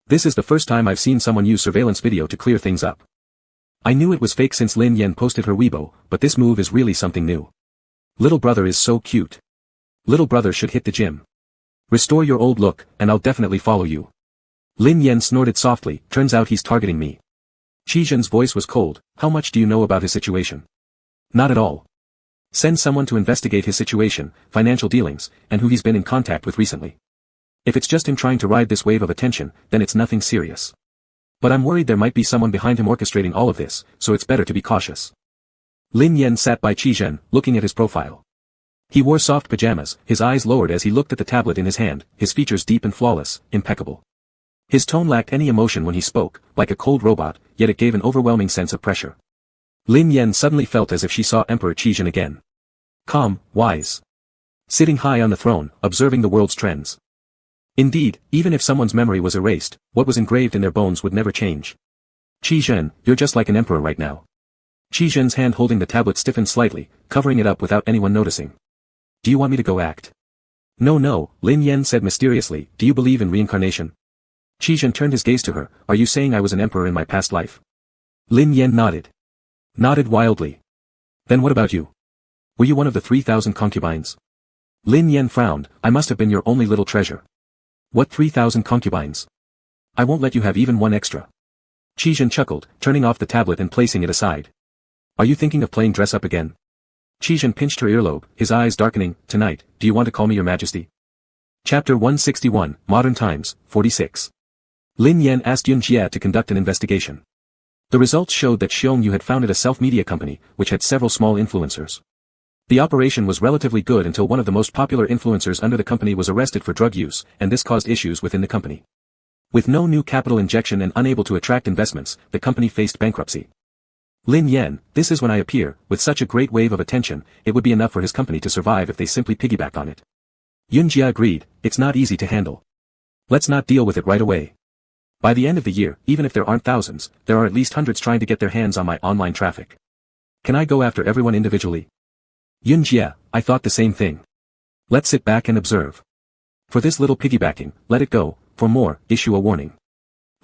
This is the first time I've seen someone use surveillance video to clear things up. I knew it was fake since Lin Yan posted her Weibo, but this move is really something new. Little brother is so cute. Little brother should hit the gym. Restore your old look, and I'll definitely follow you. Lin Yan snorted softly, turns out he's targeting me. Qizhen's voice was cold, how much do you know about his situation? Not at all. Send someone to investigate his situation, financial dealings, and who he's been in contact with recently. If it's just him trying to ride this wave of attention, then it's nothing serious. But I'm worried there might be someone behind him orchestrating all of this, so it's better to be cautious. Lin Yan sat by Qizhen, looking at his profile. He wore soft pajamas, his eyes lowered as he looked at the tablet in his hand, his features deep and flawless, impeccable. His tone lacked any emotion when he spoke, like a cold robot, yet it gave an overwhelming sense of pressure. Lin Yan suddenly felt as if she saw Emperor Qizhen again. Calm, wise. Sitting high on the throne, observing the world's trends. Indeed, even if someone's memory was erased, what was engraved in their bones would never change. Qizhen, you're just like an emperor right now. Qizhen's hand holding the tablet stiffened slightly, covering it up without anyone noticing. Do you want me to go act? No, Lin Yan said mysteriously, do you believe in reincarnation? Qizhen turned his gaze to her, are you saying I was an emperor in my past life? Lin Yan nodded. Nodded wildly. Then what about you? Were you one of the 3,000 concubines? Lin Yan frowned, I must have been your only little treasure. What 3,000 concubines? I won't let you have even one extra. Qizhen chuckled, turning off the tablet and placing it aside. Are you thinking of playing dress up again? Qi Zhen pinched her earlobe, his eyes darkening. Tonight, do you want to call me your majesty? Chapter 161, Modern Times, 46. Lin Yan asked Yun Jie to conduct an investigation. The results showed that Xiong Yu had founded a self-media company, which had several small influencers. The operation was relatively good until one of the most popular influencers under the company was arrested for drug use, and this caused issues within the company. With no new capital injection and unable to attract investments, the company faced bankruptcy. Lin Yan, this is when I appear. With such a great wave of attention, it would be enough for his company to survive if they simply piggyback on it. Yun Jie agreed, it's not easy to handle. Let's not deal with it right away. By the end of the year, even if there aren't thousands, there are at least hundreds trying to get their hands on my online traffic. Can I go after everyone individually? Yun Jie, I thought the same thing. Let's sit back and observe. For this little piggybacking, let it go. For more, issue a warning.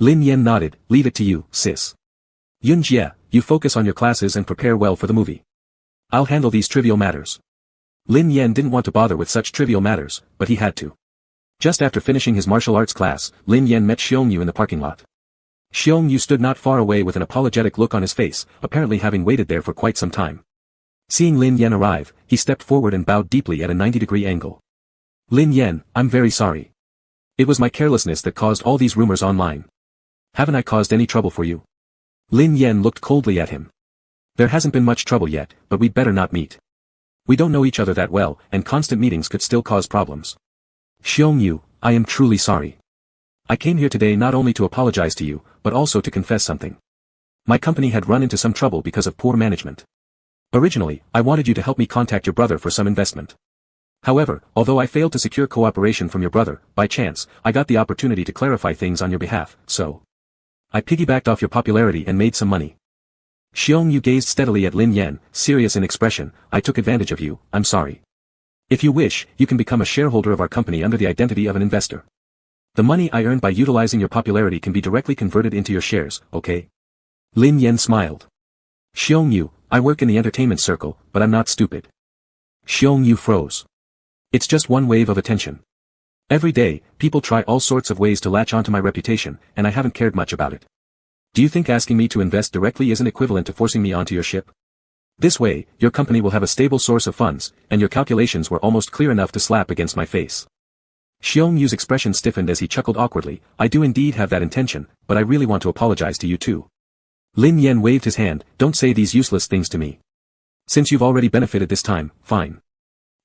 Lin Yan nodded, leave it to you, sis. Yun Jie, you focus on your classes and prepare well for the movie. I'll handle these trivial matters. Lin Yan didn't want to bother with such trivial matters, but he had to. Just after finishing his martial arts class, Lin Yan met Xiong Yu in the parking lot. Xiong Yu stood not far away with an apologetic look on his face, apparently having waited there for quite some time. Seeing Lin Yan arrive, he stepped forward and bowed deeply at a 90-degree angle. Lin Yan, I'm very sorry. It was my carelessness that caused all these rumors online. Haven't I caused any trouble for you? Lin Yan looked coldly at him. There hasn't been much trouble yet, but we'd better not meet. We don't know each other that well, and constant meetings could still cause problems. Xiong Yu, I am truly sorry. I came here today not only to apologize to you, but also to confess something. My company had run into some trouble because of poor management. Originally, I wanted you to help me contact your brother for some investment. However, although I failed to secure cooperation from your brother, by chance, I got the opportunity to clarify things on your behalf, so I piggybacked off your popularity and made some money. Xiong Yu gazed steadily at Lin Yan, serious in expression. I took advantage of you, I'm sorry. If you wish, you can become a shareholder of our company under the identity of an investor. The money I earned by utilizing your popularity can be directly converted into your shares, okay? Lin Yan smiled. Xiong Yu, I work in the entertainment circle, but I'm not stupid. Xiong Yu froze. It's just one wave of attention. Every day, people try all sorts of ways to latch onto my reputation, and I haven't cared much about it. Do you think asking me to invest directly isn't equivalent to forcing me onto your ship? This way, your company will have a stable source of funds, and your calculations were almost clear enough to slap against my face. Xiong Yu's expression stiffened as he chuckled awkwardly. I do indeed have that intention, but I really want to apologize to you too. Lin Yan waved his hand, don't say these useless things to me. Since you've already benefited this time, fine.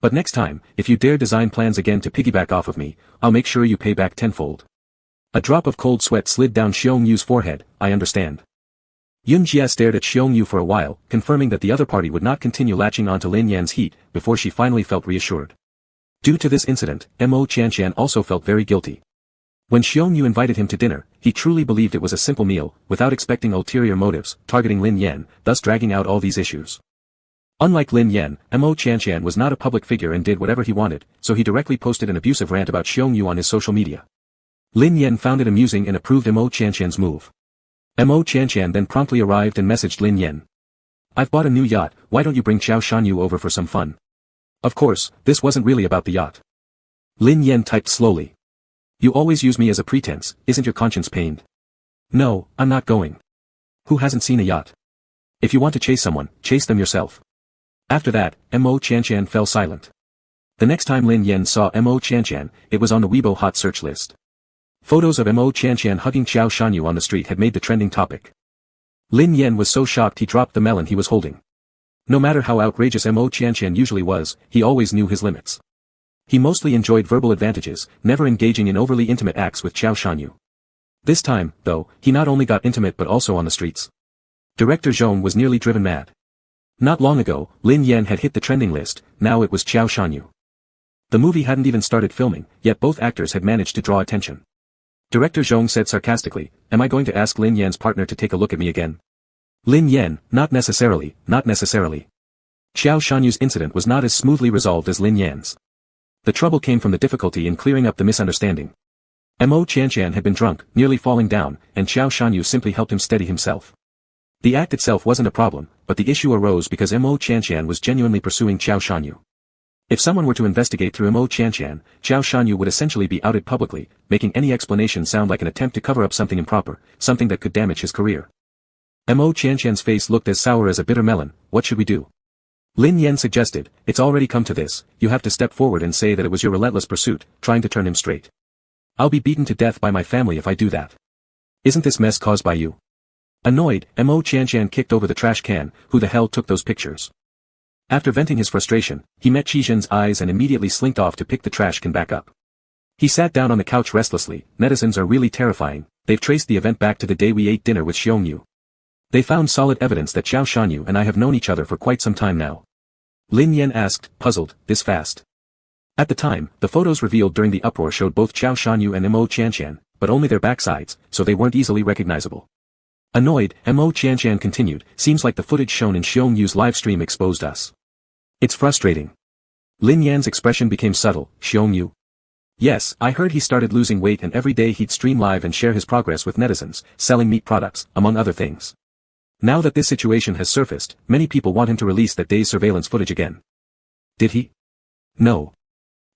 But next time, if you dare design plans again to piggyback off of me, I'll make sure you pay back tenfold. A drop of cold sweat slid down Xiong Yu's forehead. I understand. Yun Jie stared at Xiong Yu for a while, confirming that the other party would not continue latching onto Lin Yan's heat, before she finally felt reassured. Due to this incident, Mo Qianqian also felt very guilty. When Xiong Yu invited him to dinner, he truly believed it was a simple meal, without expecting ulterior motives, targeting Lin Yan, thus dragging out all these issues. Unlike Lin Yan, Mo Qianqian was not a public figure and did whatever he wanted, so he directly posted an abusive rant about Xiong Yu on his social media. Lin Yan found it amusing and approved Mo Qianqian's move. Mo Qianqian then promptly arrived and messaged Lin Yan. I've bought a new yacht, why don't you bring Qiao Shanyu over for some fun? Of course, this wasn't really about the yacht. Lin Yan typed slowly. You always use me as a pretense, isn't your conscience pained? No, I'm not going. Who hasn't seen a yacht? If you want to chase someone, chase them yourself. After that, Mo Qianqian fell silent. The next time Lin Yan saw Mo Qianqian, it was on the Weibo hot search list. Photos of Mo Qianqian hugging Qiao Shanyu on the street had made the trending topic. Lin Yan was so shocked he dropped the melon he was holding. No matter how outrageous Mo Qianqian usually was, he always knew his limits. He mostly enjoyed verbal advantages, never engaging in overly intimate acts with Qiao Shanyu. This time, though, he not only got intimate but also on the streets. Director Zhong was nearly driven mad. Not long ago, Lin Yan had hit the trending list, now it was Qiao Shanyu. The movie hadn't even started filming, yet both actors had managed to draw attention. Director Zhong said sarcastically, am I going to ask Lin Yan's partner to take a look at me again? Lin Yan, not necessarily, not necessarily. Qiao Shanyu's incident was not as smoothly resolved as Lin Yan's. The trouble came from the difficulty in clearing up the misunderstanding. Mo Qianqian had been drunk, nearly falling down, and Qiao Shanyu simply helped him steady himself. The act itself wasn't a problem, but the issue arose because Mo Qianqian was genuinely pursuing Qiao Shanyu. If someone were to investigate through Mo Qianqian, Qiao Shanyu would essentially be outed publicly, making any explanation sound like an attempt to cover up something improper, something that could damage his career. Mo Qianqian's face looked as sour as a bitter melon. What should we do? Lin Yan suggested, it's already come to this, you have to step forward and say that it was your relentless pursuit, trying to turn him straight. I'll be beaten to death by my family if I do that. Isn't this mess caused by you? Annoyed, Mo Qianshan kicked over the trash can, who the hell took those pictures? After venting his frustration, he met Qi Zhen's eyes and immediately slinked off to pick the trash can back up. He sat down on the couch restlessly. Netizens are really terrifying, they've traced the event back to the day we ate dinner with Xiongyu. They found solid evidence that Xiao Shanyu and I have known each other for quite some time now. Lin Yan asked, puzzled, this fast? At the time, the photos revealed during the uproar showed both Xiao Shanyu and Mo Qianshan, but only their backsides, so they weren't easily recognizable. Annoyed, Mo Qianshan continued, seems like the footage shown in Xiongyu's live stream exposed us. It's frustrating. Lin Yan's expression became subtle. Xiongyu? Yes, I heard he started losing weight and every day he'd stream live and share his progress with netizens, selling meat products, among other things. Now that this situation has surfaced, many people want him to release that day's surveillance footage again. Did he? No.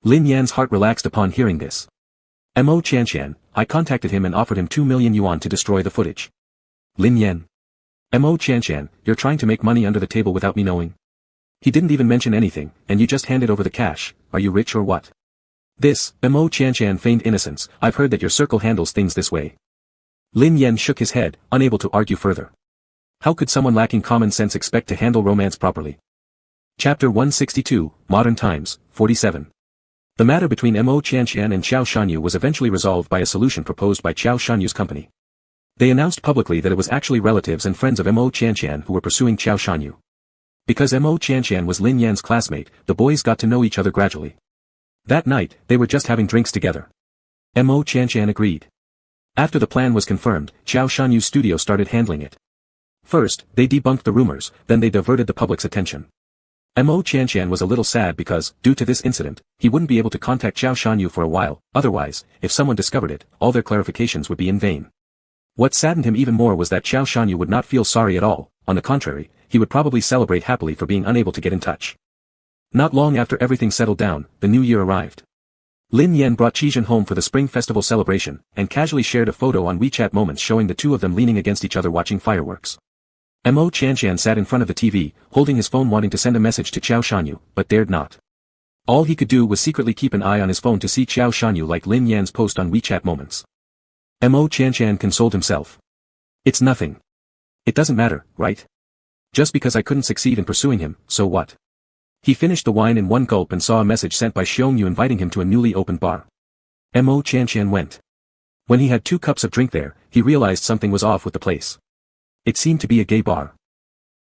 Lin Yan's heart relaxed upon hearing this. Mo Qianshan, I contacted him and offered him 2 million yuan to destroy the footage. Lin Yan. Mo Qianshan, you're trying to make money under the table without me knowing? He didn't even mention anything, and you just handed over the cash, are you rich or what? This, Mo Qianshan feigned innocence, I've heard that your circle handles things this way. Lin Yan shook his head, unable to argue further. How could someone lacking common sense expect to handle romance properly? Chapter 162, Modern Times, 47. The matter between Mo Qianshan and Xiao Shanyu was eventually resolved by a solution proposed by Xiao Shanyu's company. They announced publicly that it was actually relatives and friends of Mo Qianshan who were pursuing Xiao Shanyu. Because Mo Qianshan was Lin Yan's classmate, the boys got to know each other gradually. That night, they were just having drinks together. Mo Qianshan agreed. After the plan was confirmed, Xiao Shanyu's studio started handling it. First, they debunked the rumors, then they diverted the public's attention. Mo Qianshan was a little sad because, due to this incident, he wouldn't be able to contact Xiao Shanyu for a while, otherwise, if someone discovered it, all their clarifications would be in vain. What saddened him even more was that Xiao Shanyu would not feel sorry at all, on the contrary, he would probably celebrate happily for being unable to get in touch. Not long after everything settled down, the new year arrived. Lin Yan brought Qi Zhen home for the Spring Festival celebration, and casually shared a photo on WeChat Moments showing the two of them leaning against each other watching fireworks. Mo Qianshan sat in front of the TV, holding his phone wanting to send a message to Xiao Shanyu, but dared not. All he could do was secretly keep an eye on his phone to see Xiao Shanyu like Lin Yan's post on WeChat Moments. Mo Qianshan consoled himself. It's nothing. It doesn't matter, right? Just because I couldn't succeed in pursuing him, so what? He finished the wine in one gulp and saw a message sent by Xiongyu inviting him to a newly opened bar. Mo Qianshan went. When he had 2 cups of drink there, he realized something was off with the place. It seemed to be a gay bar.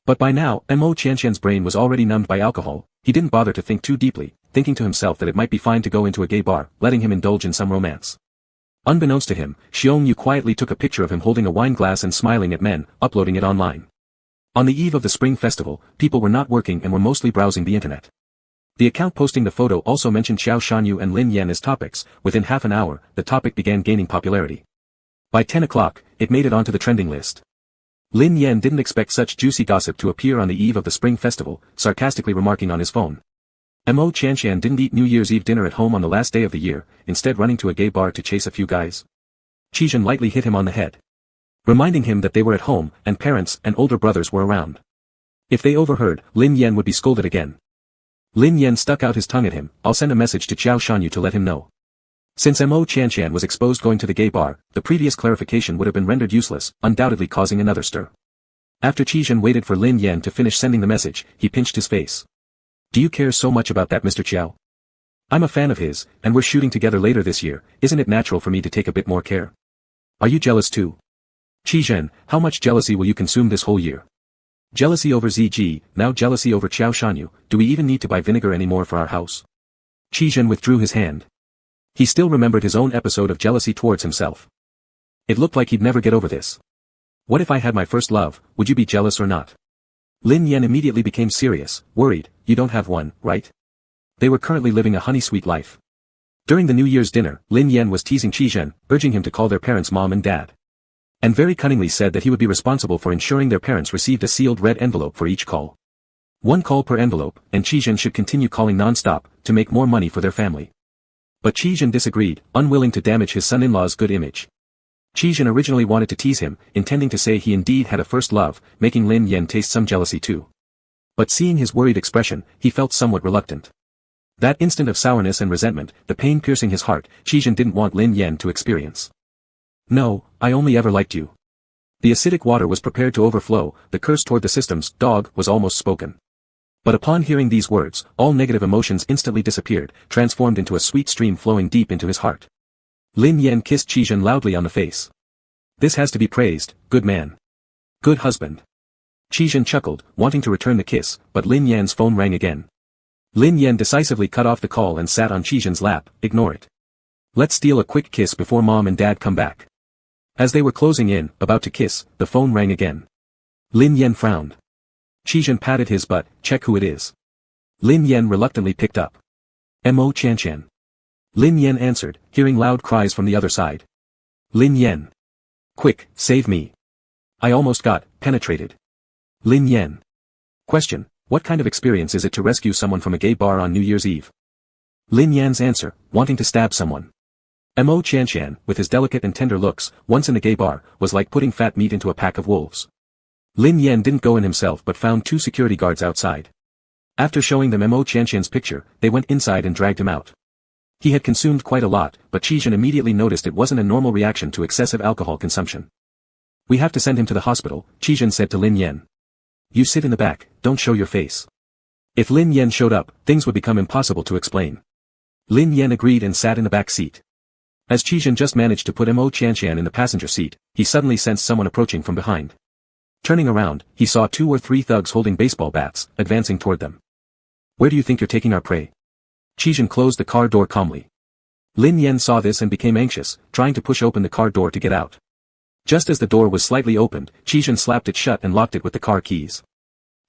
But by now, Mo Qianshan's brain was already numbed by alcohol, he didn't bother to think too deeply, thinking to himself that it might be fine to go into a gay bar, letting him indulge in some romance. Unbeknownst to him, Xiongyu quietly took a picture of him holding a wine glass and smiling at men, uploading it online. On the eve of the Spring Festival, people were not working and were mostly browsing the internet. The account posting the photo also mentioned Xiao Shanyu and Lin Yan as topics. Within half an hour, the topic began gaining popularity. By 10 o'clock, it made it onto the trending list. Lin Yan didn't expect such juicy gossip to appear on the eve of the Spring Festival, sarcastically remarking on his phone. Mo Qianshan didn't eat New Year's Eve dinner at home on the last day of the year, instead running to a gay bar to chase a few guys. Qi Zhen lightly hit him on the head, reminding him that they were at home, and parents and older brothers were around. If they overheard, Lin Yan would be scolded again. Lin Yan stuck out his tongue at him, I'll send a message to Xiao Shanyu to let him know. Since Mo Qianshan was exposed going to the gay bar, the previous clarification would have been rendered useless, undoubtedly causing another stir. After Qi Zhen waited for Lin Yan to finish sending the message, he pinched his face. Do you care so much about that Mr. Qiao? I'm a fan of his, and we're shooting together later this year, isn't it natural for me to take a bit more care? Are you jealous too? Qi Zhen, how much jealousy will you consume this whole year? Jealousy over ZG, now jealousy over Xiao Shanyu, do we even need to buy vinegar anymore for our house? Qi Zhen withdrew his hand. He still remembered his own episode of jealousy towards himself. It looked like he'd never get over this. What if I had my first love, would you be jealous or not? Lin Yan immediately became serious, worried, you don't have one, right? They were currently living a honey-sweet life. During the New Year's dinner, Lin Yan was teasing Qi Zhen, urging him to call their parents mom and dad. And very cunningly said that he would be responsible for ensuring their parents received a sealed red envelope for each call. 1 call per envelope, and Qi Zhen should continue calling non-stop, to make more money for their family. But Qi Zhen disagreed, unwilling to damage his son-in-law's good image. Qi Zhen originally wanted to tease him, intending to say he indeed had a first love, making Lin Yan taste some jealousy too. But seeing his worried expression, he felt somewhat reluctant. That instant of sourness and resentment, the pain piercing his heart, Qizhen didn't want Lin Yan to experience. No, I only ever liked you. The acidic water was prepared to overflow, the curse toward the system's dog was almost spoken. But upon hearing these words, all negative emotions instantly disappeared, transformed into a sweet stream flowing deep into his heart. Lin Yan kissed Qizhen loudly on the face. This has to be praised, good man. Good husband. Qizhen chuckled, wanting to return the kiss, but Lin Yan's phone rang again. Lin Yan decisively cut off the call and sat on Qizhen's lap. Ignore it. Let's steal a quick kiss before mom and dad come back. As they were closing in, about to kiss, the phone rang again. Lin Yan frowned. Qizhen patted his butt. Check who it is. Lin Yan reluctantly picked up. Mo Qianqian. Lin Yan answered, hearing loud cries from the other side. Lin Yan. Quick, save me. I almost got penetrated. Lin Yan. Question, what kind of experience is it to rescue someone from a gay bar on New Year's Eve? Lin Yan's answer, wanting to stab someone. Mo Qianqian, with his delicate and tender looks, once in a gay bar, was like putting fat meat into a pack of wolves. Lin Yan didn't go in himself but found 2 security guards outside. After showing them Mo Qianqian's picture, they went inside and dragged him out. He had consumed quite a lot, but Qizhen immediately noticed it wasn't a normal reaction to excessive alcohol consumption. We have to send him to the hospital, Qizhen said to Lin Yan. You sit in the back, don't show your face. If Lin Yan showed up, things would become impossible to explain. Lin Yan agreed and sat in the back seat. As Qizhen just managed to put Mo Qianqian in the passenger seat, he suddenly sensed someone approaching from behind. Turning around, he saw 2 or 3 thugs holding baseball bats, advancing toward them. Where do you think you're taking our prey? Qizhen closed the car door calmly. Lin Yan saw this and became anxious, trying to push open the car door to get out. Just as the door was slightly opened, Qizhen slapped it shut and locked it with the car keys.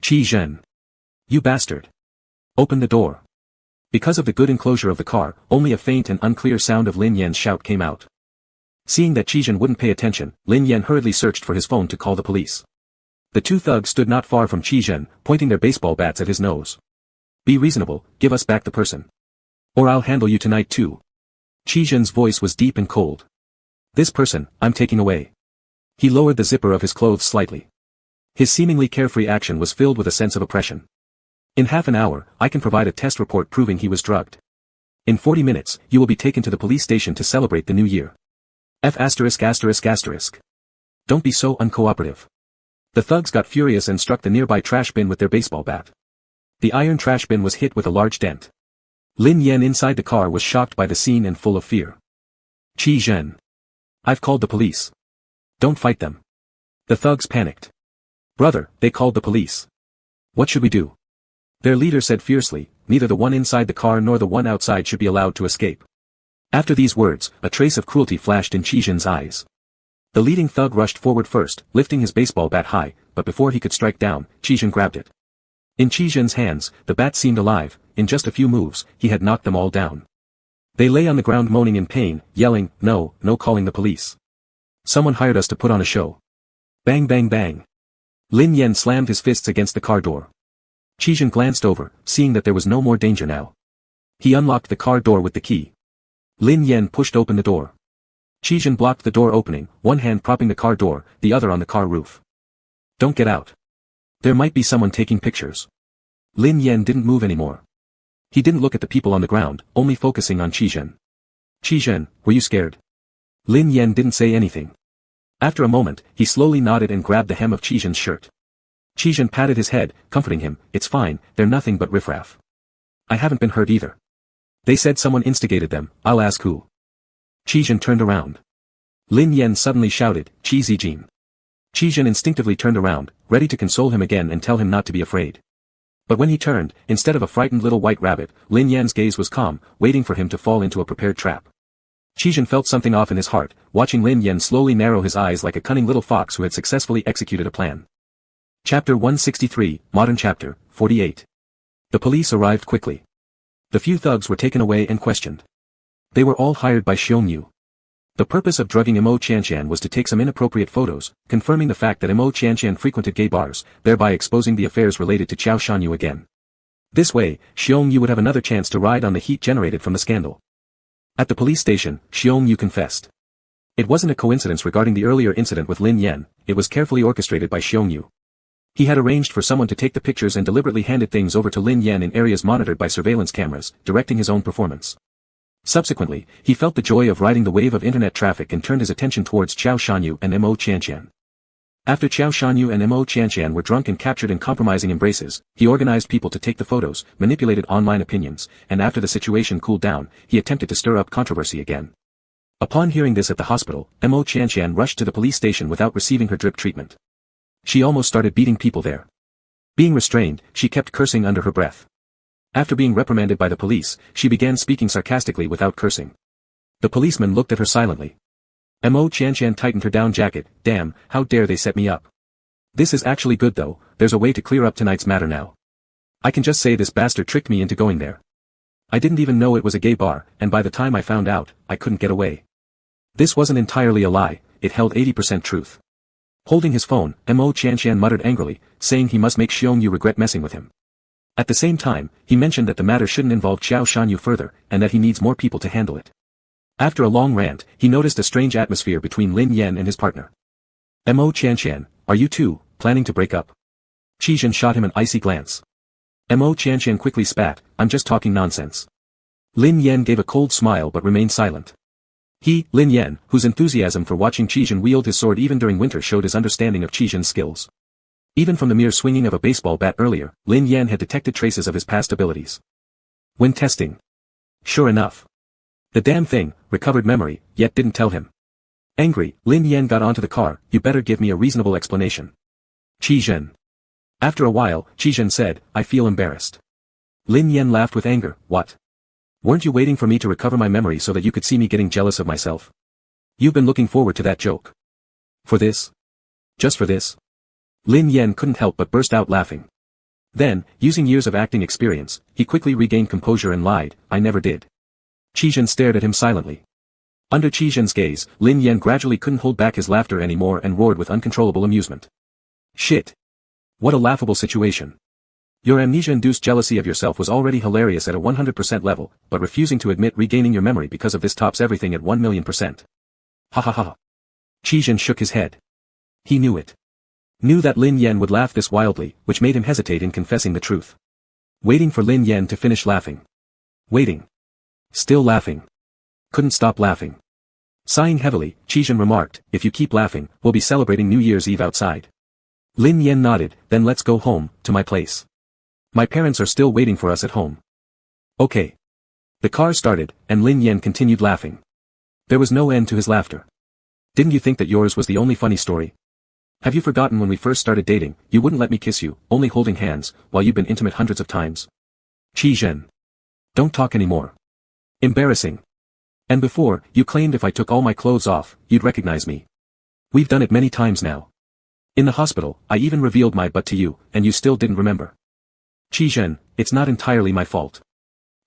Qizhen. You bastard. Open the door. Because of the good enclosure of the car, only a faint and unclear sound of Lin Yan's shout came out. Seeing that Qizhen wouldn't pay attention, Lin Yan hurriedly searched for his phone to call the police. The 2 thugs stood not far from Qizhen, pointing their baseball bats at his nose. Be reasonable, give us back the person. Or I'll handle you tonight too. Qizhen's voice was deep and cold. This person, I'm taking away. He lowered the zipper of his clothes slightly. His seemingly carefree action was filled with a sense of oppression. In half an hour, I can provide a test report proving he was drugged. In 40 minutes, you will be taken to the police station to celebrate the new year. F*******. Don't be so uncooperative. The thugs got furious and struck the nearby trash bin with their baseball bat. The iron trash bin was hit with a large dent. Lin Yan inside the car was shocked by the scene and full of fear. Qizhen. I've called the police. Don't fight them. The thugs panicked. Brother, they called the police. What should we do? Their leader said fiercely, neither the one inside the car nor the one outside should be allowed to escape. After these words, a trace of cruelty flashed in Qizhen's eyes. The leading thug rushed forward first, lifting his baseball bat high, but before he could strike down, Qizhen grabbed it. In Qizhen's hands, the bat seemed alive. In just a few moves, he had knocked them all down. They lay on the ground moaning in pain, yelling, no, calling the police. Someone hired us to put on a show. Bang bang bang. Lin Yan slammed his fists against the car door. Qizhen glanced over, seeing that there was no more danger now. He unlocked the car door with the key. Lin Yan pushed open the door. Qizhen blocked the door opening, one hand propping the car door, the other on the car roof. Don't get out. There might be someone taking pictures. Lin Yan didn't move anymore. He didn't look at the people on the ground, only focusing on Qizhen. Qizhen, were you scared? Lin Yan didn't say anything. After a moment, he slowly nodded and grabbed the hem of Qizhen's shirt. Qizhen patted his head, comforting him, it's fine, they're nothing but riffraff. I haven't been hurt either. They said someone instigated them, I'll ask who. Qizhen turned around. Lin Yan suddenly shouted, Qizhen. Qizhen instinctively turned around, ready to console him again and tell him not to be afraid. But when he turned, instead of a frightened little white rabbit, Lin Yan's gaze was calm, waiting for him to fall into a prepared trap. Qizhen felt something off in his heart, watching Lin Yan slowly narrow his eyes like a cunning little fox who had successfully executed a plan. Chapter 163, Modern Chapter, 48. The police arrived quickly. The few thugs were taken away and questioned. They were all hired by Xiongnu. The purpose of drugging Mo Qianqian was to take some inappropriate photos, confirming the fact that Mo Qianqian frequented gay bars, thereby exposing the affairs related to Qiao Shanyu again. This way, Xiongnu would have another chance to ride on the heat generated from the scandal. At the police station, Xiongnu confessed. It wasn't a coincidence regarding the earlier incident with Lin Yan, it was carefully orchestrated by Xiongnu. He had arranged for someone to take the pictures and deliberately handed things over to Lin Yan in areas monitored by surveillance cameras, directing his own performance. Subsequently, he felt the joy of riding the wave of internet traffic and turned his attention towards Qiao Shanyu and Mo Qianqian. After Qiao Shanyu and Mo Qianqian were drunk and captured in compromising embraces, he organized people to take the photos, manipulated online opinions, and after the situation cooled down, he attempted to stir up controversy again. Upon hearing this at the hospital, Mo Qianqian rushed to the police station without receiving her drip treatment. She almost started beating people there. Being restrained, she kept cursing under her breath. After being reprimanded by the police, she began speaking sarcastically without cursing. The policeman looked at her silently. Mo Qianqian tightened her down jacket. Damn, how dare they set me up. This is actually good though, there's a way to clear up tonight's matter now. I can just say this bastard tricked me into going there. I didn't even know it was a gay bar, and by the time I found out, I couldn't get away. This wasn't entirely a lie, it held 80% truth. Holding his phone, Mo Qianqian muttered angrily, saying he must make Xiong Yu regret messing with him. At the same time, he mentioned that the matter shouldn't involve Qiao Shanyu further, and that he needs more people to handle it. After a long rant, he noticed a strange atmosphere between Lin Yan and his partner. Mo Qianqian, are you two planning to break up? Qi Zhen shot him an icy glance. Mo Qianqian quickly spat, I'm just talking nonsense. Lin Yan gave a cold smile but remained silent. He, Lin Yan, whose enthusiasm for watching Qi Zhen wield his sword even during winter showed his understanding of Qi Zhen's skills. Even from the mere swinging of a baseball bat earlier, Lin Yan had detected traces of his past abilities. When testing. Sure enough. The damn thing, recovered memory, yet didn't tell him. Angry, Lin Yan got onto the car, you better give me a reasonable explanation. Qi Zhen. After a while, Qi Zhen said, I feel embarrassed. Lin Yan laughed with anger, what? Weren't you waiting for me to recover my memory so that you could see me getting jealous of myself? You've been looking forward to that joke. For this? Just for this? Lin Yan couldn't help but burst out laughing. Then, using years of acting experience, he quickly regained composure and lied, I never did. Qi Zhen stared at him silently. Under Qi Zhen's gaze, Lin Yan gradually couldn't hold back his laughter anymore and roared with uncontrollable amusement. Shit. What a laughable situation. Your amnesia-induced jealousy of yourself was already hilarious at a 100% level, but refusing to admit regaining your memory because of this tops everything at 1,000,000%. Ha ha ha. Qi Zhen shook his head. He knew it. Knew that Lin Yan would laugh this wildly, which made him hesitate in confessing the truth. Waiting for Lin Yan to finish laughing. Waiting. Still laughing. Couldn't stop laughing. Sighing heavily, Qi Zhen remarked, if you keep laughing, we'll be celebrating New Year's Eve outside. Lin Yan nodded, then let's go home, to my place. My parents are still waiting for us at home. Okay. The car started, and Lin Yan continued laughing. There was no end to his laughter. Didn't you think that yours was the only funny story? Have you forgotten when we first started dating, you wouldn't let me kiss you, only holding hands, while you've been intimate hundreds of times? Qi Zhen. Don't talk anymore. Embarrassing. And before, you claimed if I took all my clothes off, you'd recognize me. We've done it many times now. In the hospital, I even revealed my butt to you, and you still didn't remember. Qi Zhen, it's not entirely my fault.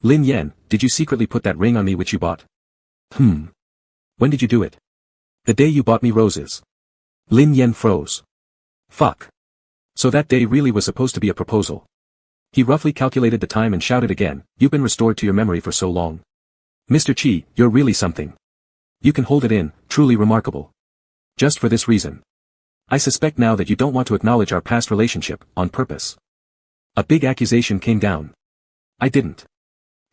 Lin Yan, did you secretly put that ring on me which you bought? When did you do it? The day you bought me roses. Lin Yan froze. Fuck. So that day really was supposed to be a proposal. He roughly calculated the time and shouted again, you've been restored to your memory for so long. Mr. Qi, you're really something. You can hold it in, truly remarkable. Just for this reason. I suspect now that you don't want to acknowledge our past relationship, on purpose. A big accusation came down. I didn't.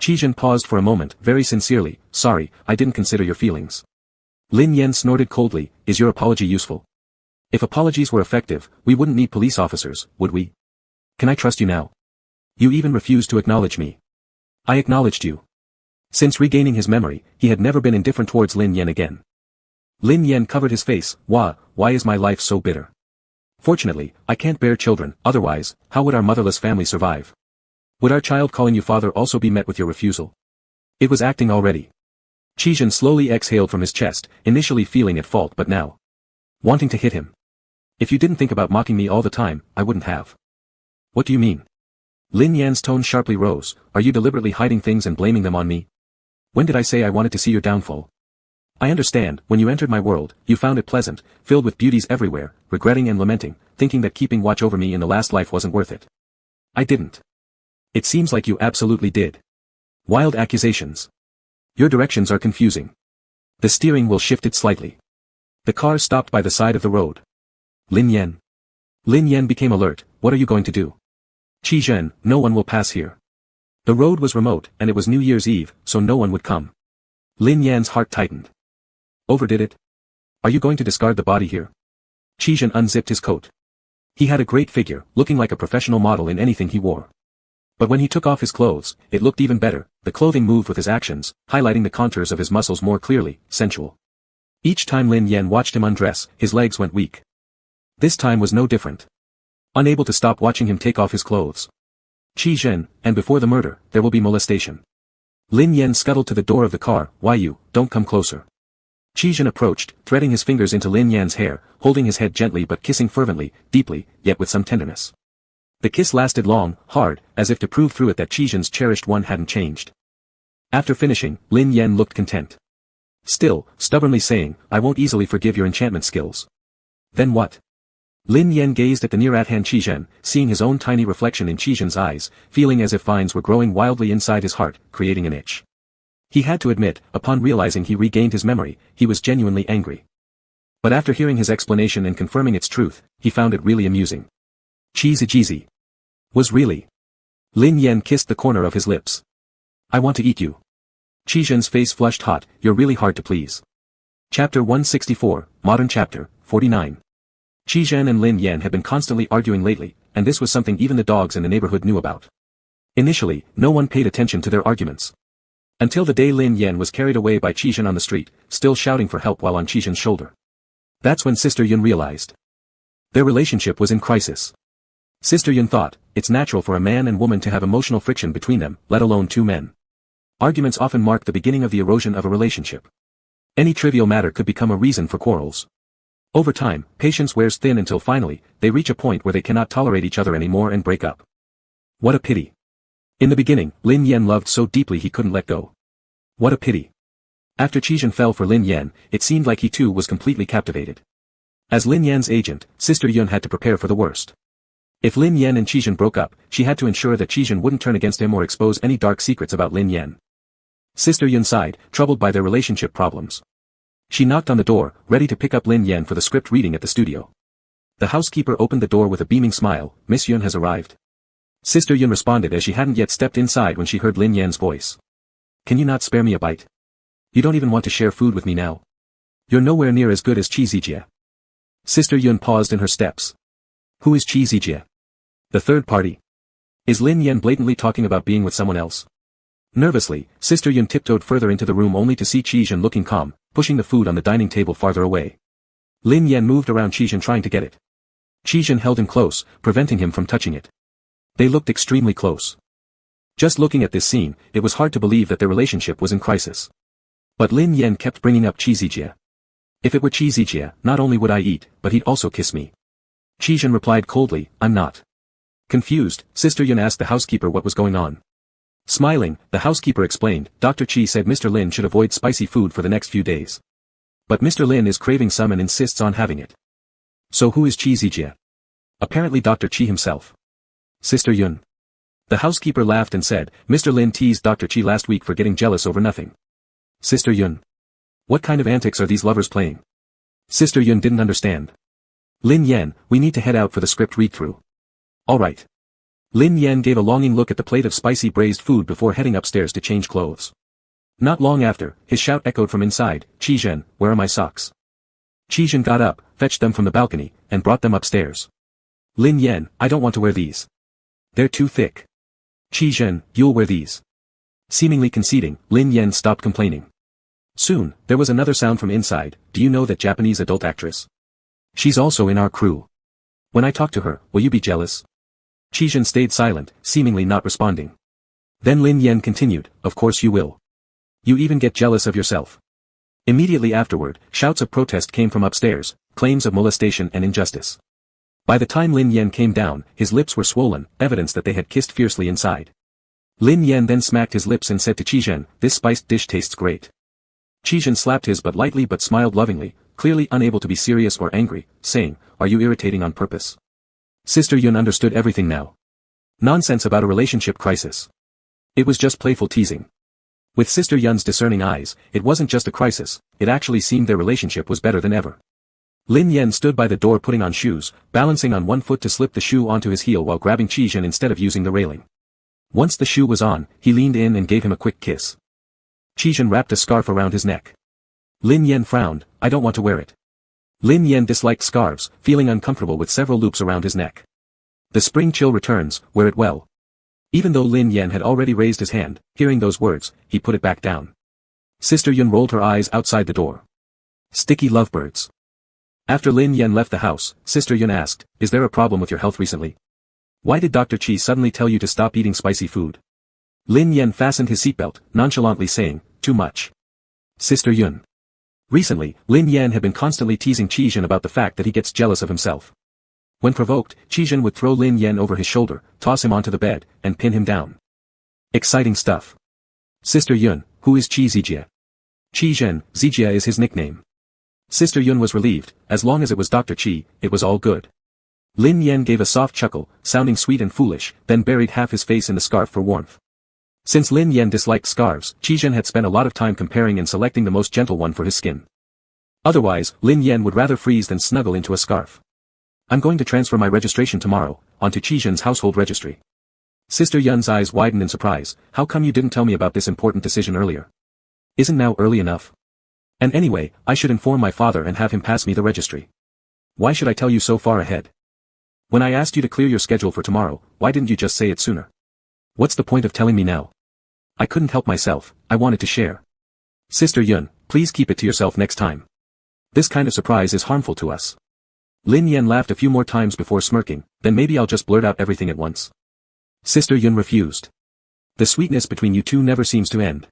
Qi Zhen paused for a moment, very sincerely, sorry, I didn't consider your feelings. Lin Yan snorted coldly, is your apology useful? If apologies were effective, we wouldn't need police officers, would we? Can I trust you now? You even refused to acknowledge me. I acknowledged you. Since regaining his memory, he had never been indifferent towards Lin Yan again. Lin Yan covered his face, why is my life so bitter? Fortunately, I can't bear children, otherwise, how would our motherless family survive? Would our child calling you father also be met with your refusal? It was acting already. Qi Zhen slowly exhaled from his chest, initially feeling at fault but now wanting to hit him. If you didn't think about mocking me all the time, I wouldn't have. What do you mean? Lin Yan's tone sharply rose, are you deliberately hiding things and blaming them on me? When did I say I wanted to see your downfall? I understand, when you entered my world, you found it pleasant, filled with beauties everywhere, regretting and lamenting, thinking that keeping watch over me in the last life wasn't worth it. I didn't. It seems like you absolutely did. Wild accusations. Your directions are confusing. The steering wheel shifted slightly. The car stopped by the side of the road. Lin Yan. Lin Yan became alert. What are you going to do? Qi Zhen, no one will pass here. The road was remote, and it was New Year's Eve, so no one would come. Lin Yan's heart tightened. Overdid it? Are you going to discard the body here? Qi Zhen unzipped his coat. He had a great figure, looking like a professional model in anything he wore. But when he took off his clothes, it looked even better. The clothing moved with his actions, highlighting the contours of his muscles more clearly, sensual. Each time Lin Yan watched him undress, his legs went weak. This time was no different. Unable to stop watching him take off his clothes. Qi Zhen, and before the murder, there will be molestation. Lin Yan scuttled to the door of the car. Why you, don't come closer. Qi Zhen approached, threading his fingers into Lin Yan's hair, holding his head gently but kissing fervently, deeply, yet with some tenderness. The kiss lasted long, hard, as if to prove through it that Qi Zhen's cherished one hadn't changed. After finishing, Lin Yan looked content. Still, stubbornly saying, I won't easily forgive your enchantment skills. Then what? Lin Yan gazed at the near-at-hand Qi Zhen, seeing his own tiny reflection in Qi Zhen's eyes, feeling as if vines were growing wildly inside his heart, creating an itch. He had to admit, upon realizing he regained his memory, he was genuinely angry. But after hearing his explanation and confirming its truth, he found it really amusing. Qi Zhen was really. Lin Yan kissed the corner of his lips. I want to eat you. Qi Zhen's face flushed hot. You're really hard to please. Chapter 164, Modern Chapter, 49. Qi Zhen and Lin Yan had been constantly arguing lately, and this was something even the dogs in the neighborhood knew about. Initially, no one paid attention to their arguments. Until the day Lin Yan was carried away by Qi Zhen on the street, still shouting for help while on Qi Zhen's shoulder. That's when Sister Yun realized. Their relationship was in crisis. Sister Yun thought, it's natural for a man and woman to have emotional friction between them, let alone two men. Arguments often mark the beginning of the erosion of a relationship. Any trivial matter could become a reason for quarrels. Over time, patience wears thin until finally, they reach a point where they cannot tolerate each other anymore and break up. What a pity. In the beginning, Lin Yan loved so deeply he couldn't let go. What a pity. After Qi Zhen fell for Lin Yan, it seemed like he too was completely captivated. As Lin Yan's agent, Sister Yun had to prepare for the worst. If Lin Yan and Qi Zhen broke up, she had to ensure that Qi Zhen wouldn't turn against him or expose any dark secrets about Lin Yan. Sister Yun sighed, troubled by their relationship problems. She knocked on the door, ready to pick up Lin Yan for the script reading at the studio. The housekeeper opened the door with a beaming smile. Miss Yun has arrived. Sister Yun responded as she hadn't yet stepped inside when she heard Lin Yan's voice. Can you not spare me a bite? You don't even want to share food with me now. You're nowhere near as good as Qi Zijie. Sister Yun paused in her steps. Who is Qi Zijie? The third party. Is Lin Yan blatantly talking about being with someone else? Nervously, Sister Yun tiptoed further into the room only to see Qi Zhen looking calm, pushing the food on the dining table farther away. Lin Yan moved around Qi Zhen trying to get it. Qi Zhen held him close, preventing him from touching it. They looked extremely close. Just looking at this scene, it was hard to believe that their relationship was in crisis. But Lin Yan kept bringing up Qi Zijie. If it were Qi Zijie, not only would I eat, but he'd also kiss me. Qi Zhen replied coldly, I'm not. Confused, Sister Yun asked the housekeeper what was going on. Smiling, the housekeeper explained, Dr. Qi said Mr. Lin should avoid spicy food for the next few days. But Mr. Lin is craving some and insists on having it. So who is Qi Zijie? Apparently Dr. Qi himself. Sister Yun. The housekeeper laughed and said, Mr. Lin teased Dr. Qi last week for getting jealous over nothing. Sister Yun. What kind of antics are these lovers playing? Sister Yun didn't understand. Lin Yan, we need to head out for the script read-through. All right. Lin Yan gave a longing look at the plate of spicy braised food before heading upstairs to change clothes. Not long after, his shout echoed from inside, Qi Zhen, where are my socks? Qi Zhen got up, fetched them from the balcony, and brought them upstairs. Lin Yan, I don't want to wear these. They're too thick. Qi Zhen, you'll wear these. Seemingly conceding, Lin Yan stopped complaining. Soon, there was another sound from inside. Do you know that Japanese adult actress? She's also in our crew. When I talk to her, will you be jealous? Qi Zhen stayed silent, seemingly not responding. Then Lin Yan continued, of course you will. You even get jealous of yourself. Immediately afterward, shouts of protest came from upstairs, claims of molestation and injustice. By the time Lin Yan came down, his lips were swollen, evidence that they had kissed fiercely inside. Lin Yan then smacked his lips and said to Qi Zhen, this spiced dish tastes great. Qi Zhen slapped his butt lightly but smiled lovingly, clearly unable to be serious or angry, saying, are you irritating on purpose? Sister Yun understood everything now. Nonsense about a relationship crisis. It was just playful teasing. With Sister Yun's discerning eyes, it wasn't just a crisis, it actually seemed their relationship was better than ever. Lin Yan stood by the door putting on shoes, balancing on one foot to slip the shoe onto his heel while grabbing Qi Zhen instead of using the railing. Once the shoe was on, he leaned in and gave him a quick kiss. Qi Zhen wrapped a scarf around his neck. Lin Yan frowned, I don't want to wear it. Lin Yan disliked scarves, feeling uncomfortable with several loops around his neck. The spring chill returns, wear it well. Even though Lin Yan had already raised his hand, hearing those words, he put it back down. Sister Yun rolled her eyes outside the door. Sticky lovebirds. After Lin Yan left the house, Sister Yun asked, is there a problem with your health recently? Why did Dr. Qi suddenly tell you to stop eating spicy food? Lin Yan fastened his seatbelt, nonchalantly saying, too much. Sister Yun. Recently, Lin Yan had been constantly teasing Qi Zhen about the fact that he gets jealous of himself. When provoked, Qi Zhen would throw Lin Yan over his shoulder, toss him onto the bed, and pin him down. Exciting stuff. Sister Yun, who is Qi Zijie? Qi Zhen, Zijie is his nickname. Sister Yun was relieved, as long as it was Dr. Qi, it was all good. Lin Yan gave a soft chuckle, sounding sweet and foolish, then buried half his face in the scarf for warmth. Since Lin Yan disliked scarves, Qi Zhen had spent a lot of time comparing and selecting the most gentle one for his skin. Otherwise, Lin Yan would rather freeze than snuggle into a scarf. I'm going to transfer my registration tomorrow, onto Qi Zhen's household registry. Sister Yun's eyes widened in surprise, how come you didn't tell me about this important decision earlier? Isn't now early enough? And anyway, I should inform my father and have him pass me the registry. Why should I tell you so far ahead? When I asked you to clear your schedule for tomorrow, why didn't you just say it sooner? What's the point of telling me now? I couldn't help myself, I wanted to share. Sister Yun, please keep it to yourself next time. This kind of surprise is harmful to us. Lin Yan laughed a few more times before smirking, then maybe I'll just blurt out everything at once. Sister Yun refused. The sweetness between you two never seems to end.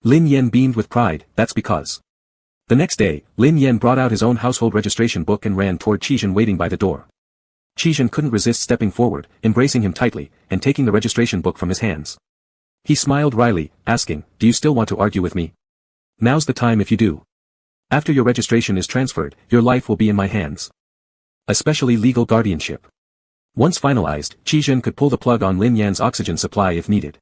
Lin Yan beamed with pride, that's because. The next day, Lin Yan brought out his own household registration book and ran toward Qi Zhen waiting by the door. Qi Zhen couldn't resist stepping forward, embracing him tightly, and taking the registration book from his hands. He smiled wryly, asking, do you still want to argue with me? Now's the time if you do. After your registration is transferred, your life will be in my hands. Especially legal guardianship. Once finalized, Qi Zhen could pull the plug on Lin Yan's oxygen supply if needed.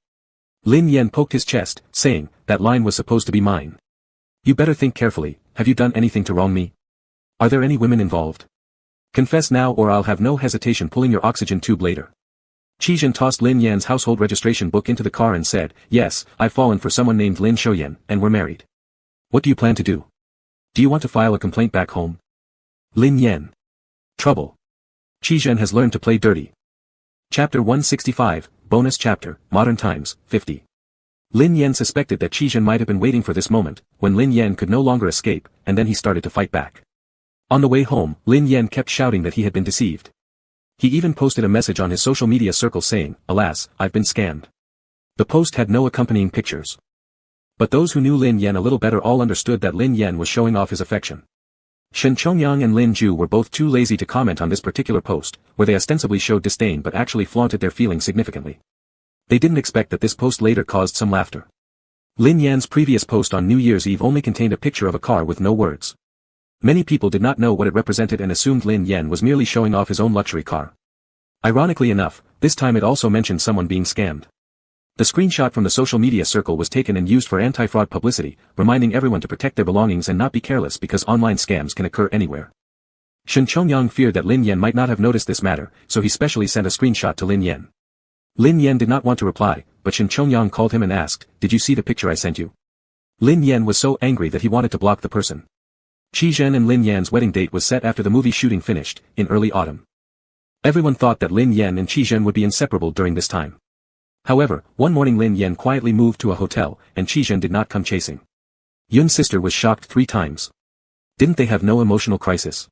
Lin Yan poked his chest, saying, that line was supposed to be mine. You better think carefully, have you done anything to wrong me? Are there any women involved? Confess now or I'll have no hesitation pulling your oxygen tube later. Qi Zhen tossed Lin Yan's household registration book into the car and said, yes, I've fallen for someone named Lin Shouyan, and we're married. What do you plan to do? Do you want to file a complaint back home? Lin Yan. Trouble. Qi Zhen has learned to play dirty. Chapter 165, Bonus Chapter, Modern Times, 50. Lin Yan suspected that Qi Zhen might have been waiting for this moment, when Lin Yan could no longer escape, and then he started to fight back. On the way home, Lin Yan kept shouting that he had been deceived. He even posted a message on his social media circle saying, alas, I've been scammed. The post had no accompanying pictures. But those who knew Lin Yan a little better all understood that Lin Yan was showing off his affection. Shen Chongyang and Lin Ju were both too lazy to comment on this particular post, where they ostensibly showed disdain but actually flaunted their feelings significantly. They didn't expect that this post later caused some laughter. Lin Yan's previous post on New Year's Eve only contained a picture of a car with no words. Many people did not know what it represented and assumed Lin Yan was merely showing off his own luxury car. Ironically enough, this time it also mentioned someone being scammed. The screenshot from the social media circle was taken and used for anti-fraud publicity, reminding everyone to protect their belongings and not be careless because online scams can occur anywhere. Shen Chongyang feared that Lin Yan might not have noticed this matter, so he specially sent a screenshot to Lin Yan. Lin Yan did not want to reply, but Shen Chongyang called him and asked, did you see the picture I sent you? Lin Yan was so angry that he wanted to block the person. Qi Zhen and Lin Yan's wedding date was set after the movie shooting finished, in early autumn. Everyone thought that Lin Yan and Qi Zhen would be inseparable during this time. However, one morning Lin Yan quietly moved to a hotel, and Qi Zhen did not come chasing. Yun's sister was shocked 3 times. Didn't they have no emotional crisis?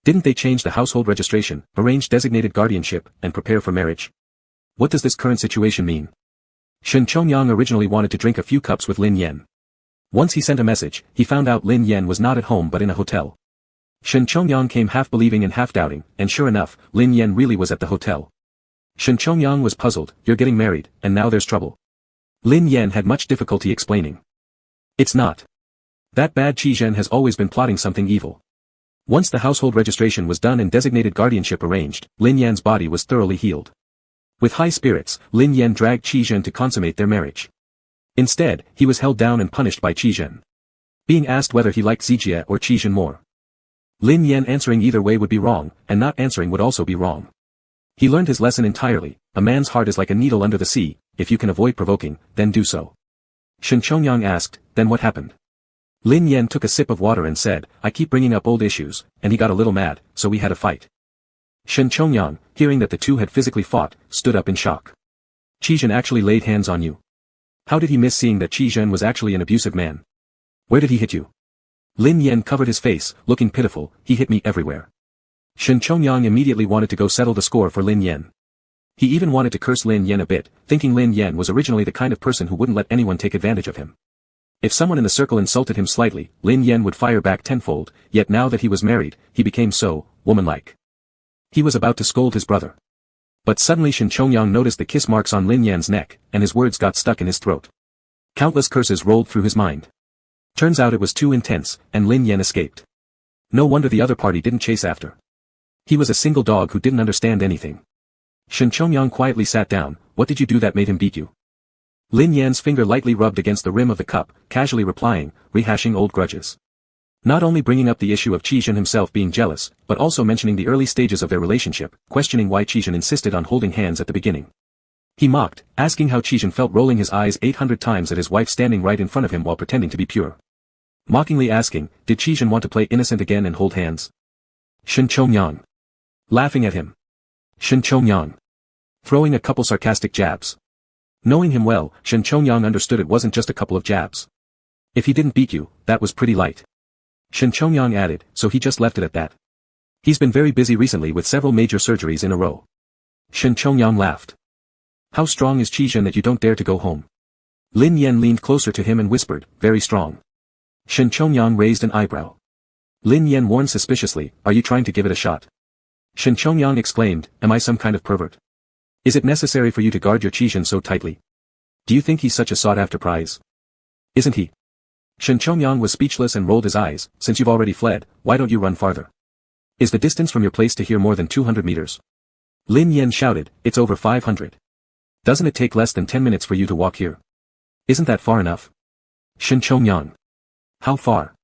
Didn't they change the household registration, arrange designated guardianship, and prepare for marriage? What does this current situation mean? Shen Chongyang originally wanted to drink a few cups with Lin Yan. Once he sent a message, he found out Lin Yan was not at home but in a hotel. Shen Chongyang came half believing and half doubting, and sure enough, Lin Yan really was at the hotel. Shen Chongyang was puzzled, you're getting married, and now there's trouble. Lin Yan had much difficulty explaining. It's not. That bad Qi Zhen has always been plotting something evil. Once the household registration was done and designated guardianship arranged, Lin Yan's body was thoroughly healed. With high spirits, Lin Yan dragged Qi Zhen to consummate their marriage. Instead, he was held down and punished by Qi Zhen. Being asked whether he liked Zijie or Qi Zhen more. Lin Yan answering either way would be wrong, and not answering would also be wrong. He learned his lesson entirely. A man's heart is like a needle under the sea. If you can avoid provoking, then do so. Shen Chongyang asked, then what happened? Lin Yan took a sip of water and said, I keep bringing up old issues, and he got a little mad, so we had a fight. Shen Chongyang, hearing that the two had physically fought, stood up in shock. Qi Zhen actually laid hands on you. How did he miss seeing that Qi Zhen was actually an abusive man? Where did he hit you? Lin Yan covered his face, looking pitiful. He hit me everywhere. Shen Chongyang immediately wanted to go settle the score for Lin Yan. He even wanted to curse Lin Yan a bit, thinking Lin Yan was originally the kind of person who wouldn't let anyone take advantage of him. If someone in the circle insulted him slightly, Lin Yan would fire back tenfold, yet now that he was married, he became so, womanlike. He was about to scold his brother. But suddenly Shen Chongyang noticed the kiss marks on Lin Yan's neck, and his words got stuck in his throat. Countless curses rolled through his mind. Turns out it was too intense, and Lin Yan escaped. No wonder the other party didn't chase after. He was a single dog who didn't understand anything. Shen Chongyang quietly sat down. What did you do that made him beat you? Lin Yan's finger lightly rubbed against the rim of the cup, casually replying, rehashing old grudges. Not only bringing up the issue of Qi Zhen himself being jealous, but also mentioning the early stages of their relationship, questioning why Qi Zhen insisted on holding hands at the beginning. He mocked, asking how Qi Zhen felt rolling his eyes 800 times at his wife standing right in front of him while pretending to be pure. Mockingly asking, did Qi Zhen want to play innocent again and hold hands? Shen Chongyang. Laughing at him. Shen Chongyang. Throwing a couple sarcastic jabs. Knowing him well, Shen Chongyang understood it wasn't just a couple of jabs. If he didn't beat you, that was pretty light. Shen Chongyang added, so he just left it at that. He's been very busy recently with several major surgeries in a row. Shen Chongyang laughed. How strong is Qi Zhen that you don't dare to go home? Lin Yan leaned closer to him and whispered, very strong. Shen Chongyang raised an eyebrow. Lin Yan warned suspiciously, are you trying to give it a shot? Shen Chongyang exclaimed, am I some kind of pervert? Is it necessary for you to guard your Qi Zhen so tightly? Do you think he's such a sought-after prize? Isn't he? Shen Chongyang was speechless and rolled his eyes, since you've already fled, why don't you run farther? Is the distance from your place to here more than 200 meters? Lin Yan shouted, it's over 500. Doesn't it take less than 10 minutes for you to walk here? Isn't that far enough? Shen Chongyang. How far?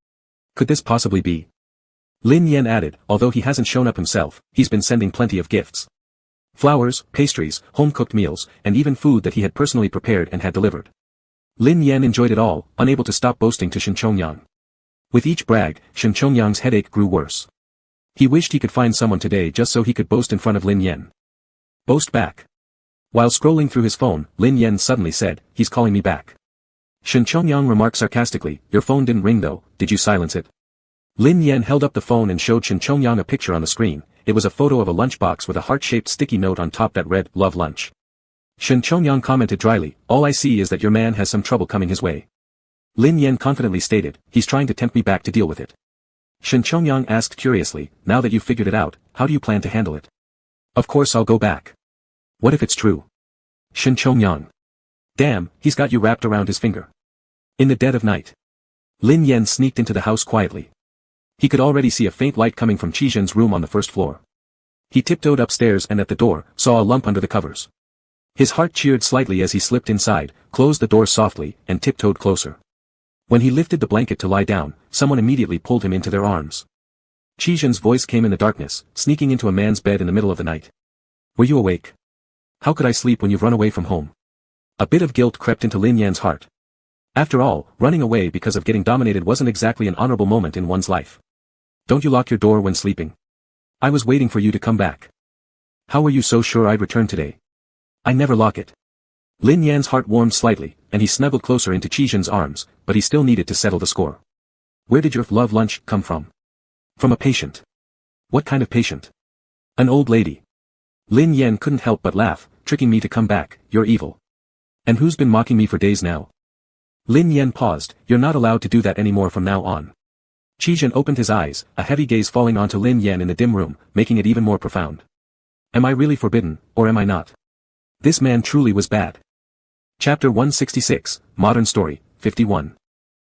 Could this possibly be? Lin Yan added, although he hasn't shown up himself, he's been sending plenty of gifts. Flowers, pastries, home-cooked meals, and even food that he had personally prepared and had delivered. Lin Yan enjoyed it all, unable to stop boasting to Shen Chongyang. With each brag, Shen Chongyang's headache grew worse. He wished he could find someone today just so he could boast in front of Lin Yan. Boast back. While scrolling through his phone, Lin Yan suddenly said, he's calling me back. Shen Chongyang remarked sarcastically, your phone didn't ring though, did you silence it? Lin Yan held up the phone and showed Shen Chongyang a picture on the screen. It was a photo of a lunchbox with a heart-shaped sticky note on top that read, love lunch. Shen Chongyang commented dryly, all I see is that your man has some trouble coming his way. Lin Yan confidently stated, he's trying to tempt me back to deal with it. Shen Chongyang asked curiously, now that you've figured it out, how do you plan to handle it? Of course I'll go back. What if it's true? Shen Chongyang. Damn, he's got you wrapped around his finger. In the dead of night. Lin Yan sneaked into the house quietly. He could already see a faint light coming from Qi Zhen's room on the first floor. He tiptoed upstairs and at the door, saw a lump under the covers. His heart cheered slightly as he slipped inside, closed the door softly, and tiptoed closer. When he lifted the blanket to lie down, someone immediately pulled him into their arms. Qi Zhen's voice came in the darkness, sneaking into a man's bed in the middle of the night. Were you awake? How could I sleep when you've run away from home? A bit of guilt crept into Lin Yan's heart. After all, running away because of getting dominated wasn't exactly an honorable moment in one's life. Don't you lock your door when sleeping? I was waiting for you to come back. How were you so sure I'd return today? I never lock it. Lin Yan's heart warmed slightly, and he snuggled closer into Qi Zhen's arms, but he still needed to settle the score. Where did your love lunch come from? From a patient. What kind of patient? An old lady. Lin Yan couldn't help but laugh, tricking me to come back, you're evil. And who's been mocking me for days now? Lin Yan paused, you're not allowed to do that anymore from now on. Qi Zhen opened his eyes, a heavy gaze falling onto Lin Yan in the dim room, making it even more profound. Am I really forbidden, or am I not? This man truly was bad. Chapter 166, Modern Story, 51.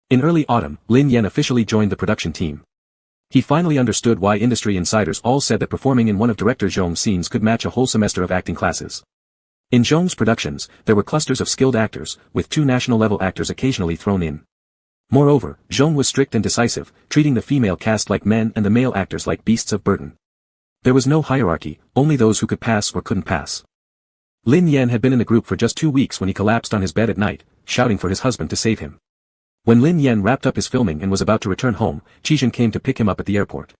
In early autumn, Lin Yan officially joined the production team. He finally understood why industry insiders all said that performing in one of director Zhong's scenes could match a whole semester of acting classes. In Zhong's productions, there were clusters of skilled actors, with 2 national-level actors occasionally thrown in. Moreover, Zhong was strict and decisive, treating the female cast like men and the male actors like beasts of burden. There was no hierarchy, only those who could pass or couldn't pass. Lin Yan had been in the group for just 2 weeks when he collapsed on his bed at night, shouting for his husband to save him. When Lin Yan wrapped up his filming and was about to return home, Qizhen came to pick him up at the airport.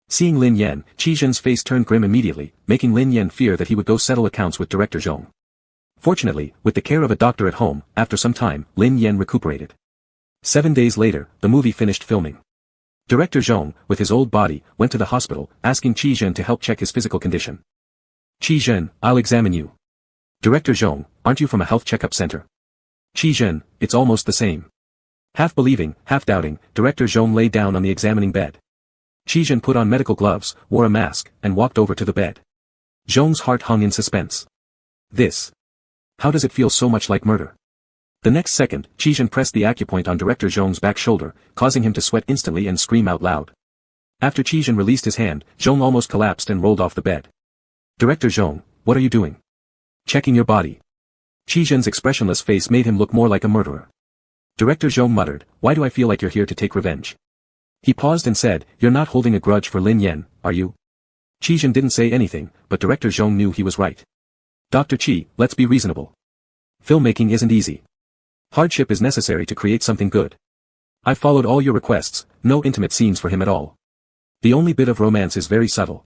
Seeing Lin Yan, Qizhen's face turned grim immediately, making Lin Yan fear that he would go settle accounts with director Zhong. Fortunately, with the care of a doctor at home, after some time, Lin Yan recuperated. 7 days later, the movie finished filming. Director Zhong, with his old body, went to the hospital, asking Qizhen to help check his physical condition. Qizhen, I'll examine you. Director Zhong, aren't you from a health checkup center? Qizhen, it's almost the same. Half believing, half doubting, Director Zhong lay down on the examining bed. Qizhen put on medical gloves, wore a mask, and walked over to the bed. Zhong's heart hung in suspense. This. How does it feel so much like murder? The next second, Qizhen pressed the acupoint on Director Zhong's back shoulder, causing him to sweat instantly and scream out loud. After Qizhen released his hand, Zhong almost collapsed and rolled off the bed. Director Zhong, what are you doing? Checking your body. Qizhen's expressionless face made him look more like a murderer. Director Zhong muttered, why do I feel like you're here to take revenge? He paused and said, you're not holding a grudge for Lin Yan, are you? Qizhen didn't say anything, but Director Zhong knew he was right. Dr. Qi, let's be reasonable. Filmmaking isn't easy. Hardship is necessary to create something good. I followed all your requests, no intimate scenes for him at all. The only bit of romance is very subtle.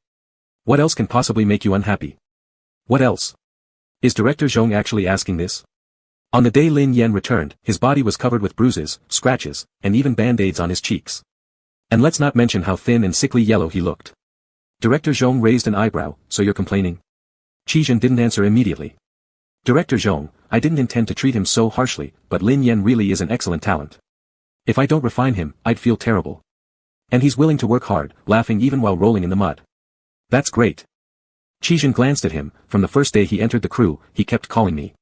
What else can possibly make you unhappy? What else? Is Director Zhong actually asking this? On the day Lin Yan returned, his body was covered with bruises, scratches, and even band-aids on his cheeks. And let's not mention how thin and sickly yellow he looked. Director Zhong raised an eyebrow, so you're complaining? Qizhen didn't answer immediately. Director Zhong, I didn't intend to treat him so harshly, but Lin Yan really is an excellent talent. If I don't refine him, I'd feel terrible. And he's willing to work hard, laughing even while rolling in the mud. That's great. Qizhen glanced at him. From the first day he entered the crew, he kept calling me.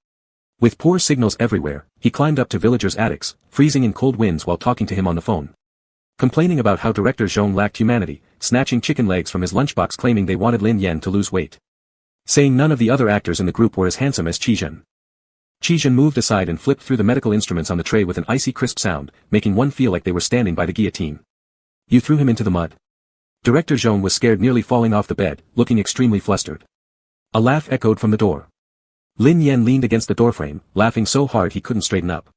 With poor signals everywhere, he climbed up to villagers' attics, freezing in cold winds while talking to him on the phone. Complaining about how Director Zhong lacked humanity, snatching chicken legs from his lunchbox claiming they wanted Lin Yan to lose weight. Saying none of the other actors in the group were as handsome as Qizhen. Qizhen moved aside and flipped through the medical instruments on the tray with an icy crisp sound, making one feel like they were standing by the guillotine. You threw him into the mud. Director Zhong was scared, nearly falling off the bed, looking extremely flustered. A laugh echoed from the door. Lin Yan leaned against the doorframe, laughing so hard he couldn't straighten up.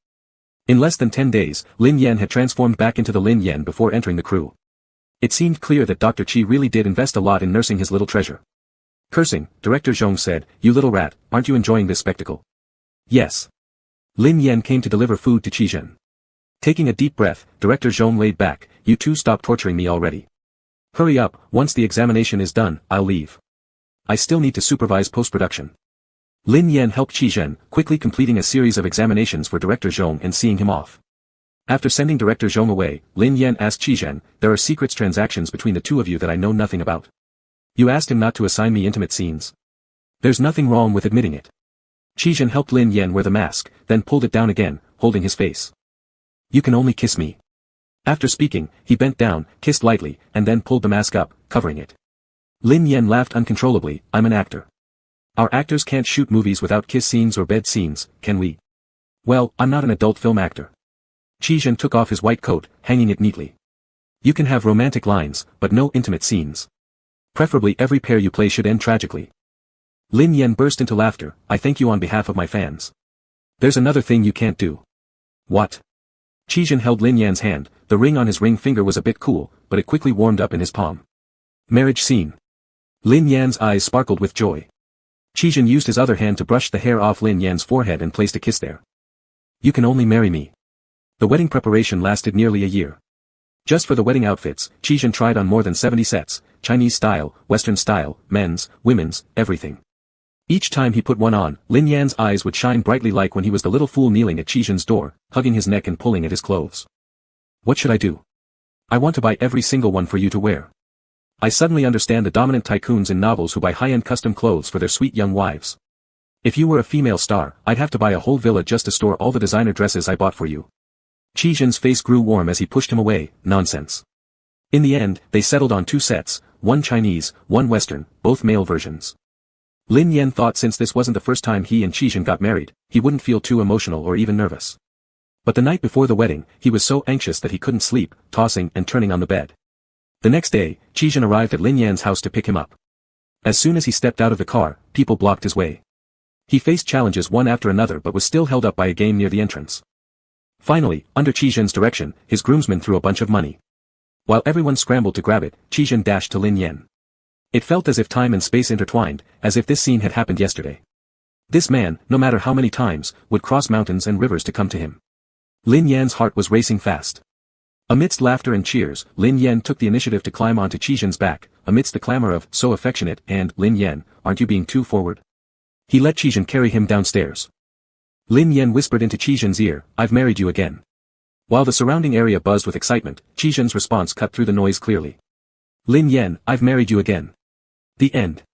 In less than 10 days, Lin Yan had transformed back into the Lin Yan before entering the crew. It seemed clear that Dr. Qi really did invest a lot in nursing his little treasure. Cursing, Director Zhong said, you little rat, aren't you enjoying this spectacle? Yes. Lin Yan came to deliver food to Qizhen. Taking a deep breath, Director Zhong laid back, you two stop torturing me already. Hurry up, once the examination is done, I'll leave. I still need to supervise post-production. Lin Yan helped Qizhen, quickly completing a series of examinations for Director Zhong and seeing him off. After sending Director Zhong away, Lin Yan asked Qizhen, there are secrets transactions between the two of you that I know nothing about. You asked him not to assign me intimate scenes. There's nothing wrong with admitting it. Qizhen helped Lin Yan wear the mask, then pulled it down again, holding his face. You can only kiss me. After speaking, he bent down, kissed lightly, and then pulled the mask up, covering it. Lin Yan laughed uncontrollably, I'm an actor. Our actors can't shoot movies without kiss scenes or bed scenes, can we? Well, I'm not an adult film actor. Qizhen took off his white coat, hanging it neatly. You can have romantic lines, but no intimate scenes. Preferably every pair you play should end tragically. Lin Yan burst into laughter, I thank you on behalf of my fans. There's another thing you can't do. What? Qizhen held Lin Yan's hand, the ring on his ring finger was a bit cool, but it quickly warmed up in his palm. Marriage scene. Lin Yan's eyes sparkled with joy. Qizhen used his other hand to brush the hair off Lin Yan's forehead and placed a kiss there. You can only marry me. The wedding preparation lasted nearly a year. Just for the wedding outfits, Qizhen tried on more than 70 sets, Chinese style, Western style, men's, women's, everything. Each time he put one on, Lin Yan's eyes would shine brightly like when he was the little fool kneeling at Qizhen's door, hugging his neck and pulling at his clothes. What should I do? I want to buy every single one for you to wear. I suddenly understand the dominant tycoons in novels who buy high-end custom clothes for their sweet young wives. If you were a female star, I'd have to buy a whole villa just to store all the designer dresses I bought for you. Qizhen's face grew warm as he pushed him away, nonsense. In the end, they settled on 2 sets, one Chinese, one Western, both male versions. Lin Yan thought since this wasn't the first time he and Qizhen got married, he wouldn't feel too emotional or even nervous. But the night before the wedding, he was so anxious that he couldn't sleep, tossing and turning on the bed. The next day, Qizhen arrived at Lin Yan's house to pick him up. As soon as he stepped out of the car, people blocked his way. He faced challenges one after another but was still held up by a game near the entrance. Finally, under Qizhen's direction, his groomsmen threw a bunch of money. While everyone scrambled to grab it, Qizhen dashed to Lin Yan. It felt as if time and space intertwined, as if this scene had happened yesterday. This man, no matter how many times, would cross mountains and rivers to come to him. Lin Yan's heart was racing fast. Amidst laughter and cheers, Lin Yan took the initiative to climb onto Qizhen's back, amidst the clamor of, "So affectionate," and, "Lin Yan, aren't you being too forward?" He let Qizhen carry him downstairs. Lin Yan whispered into Qizhen's ear, "I've married you again." While the surrounding area buzzed with excitement, Qizhen's response cut through the noise clearly. "Lin Yan, I've married you again." The end.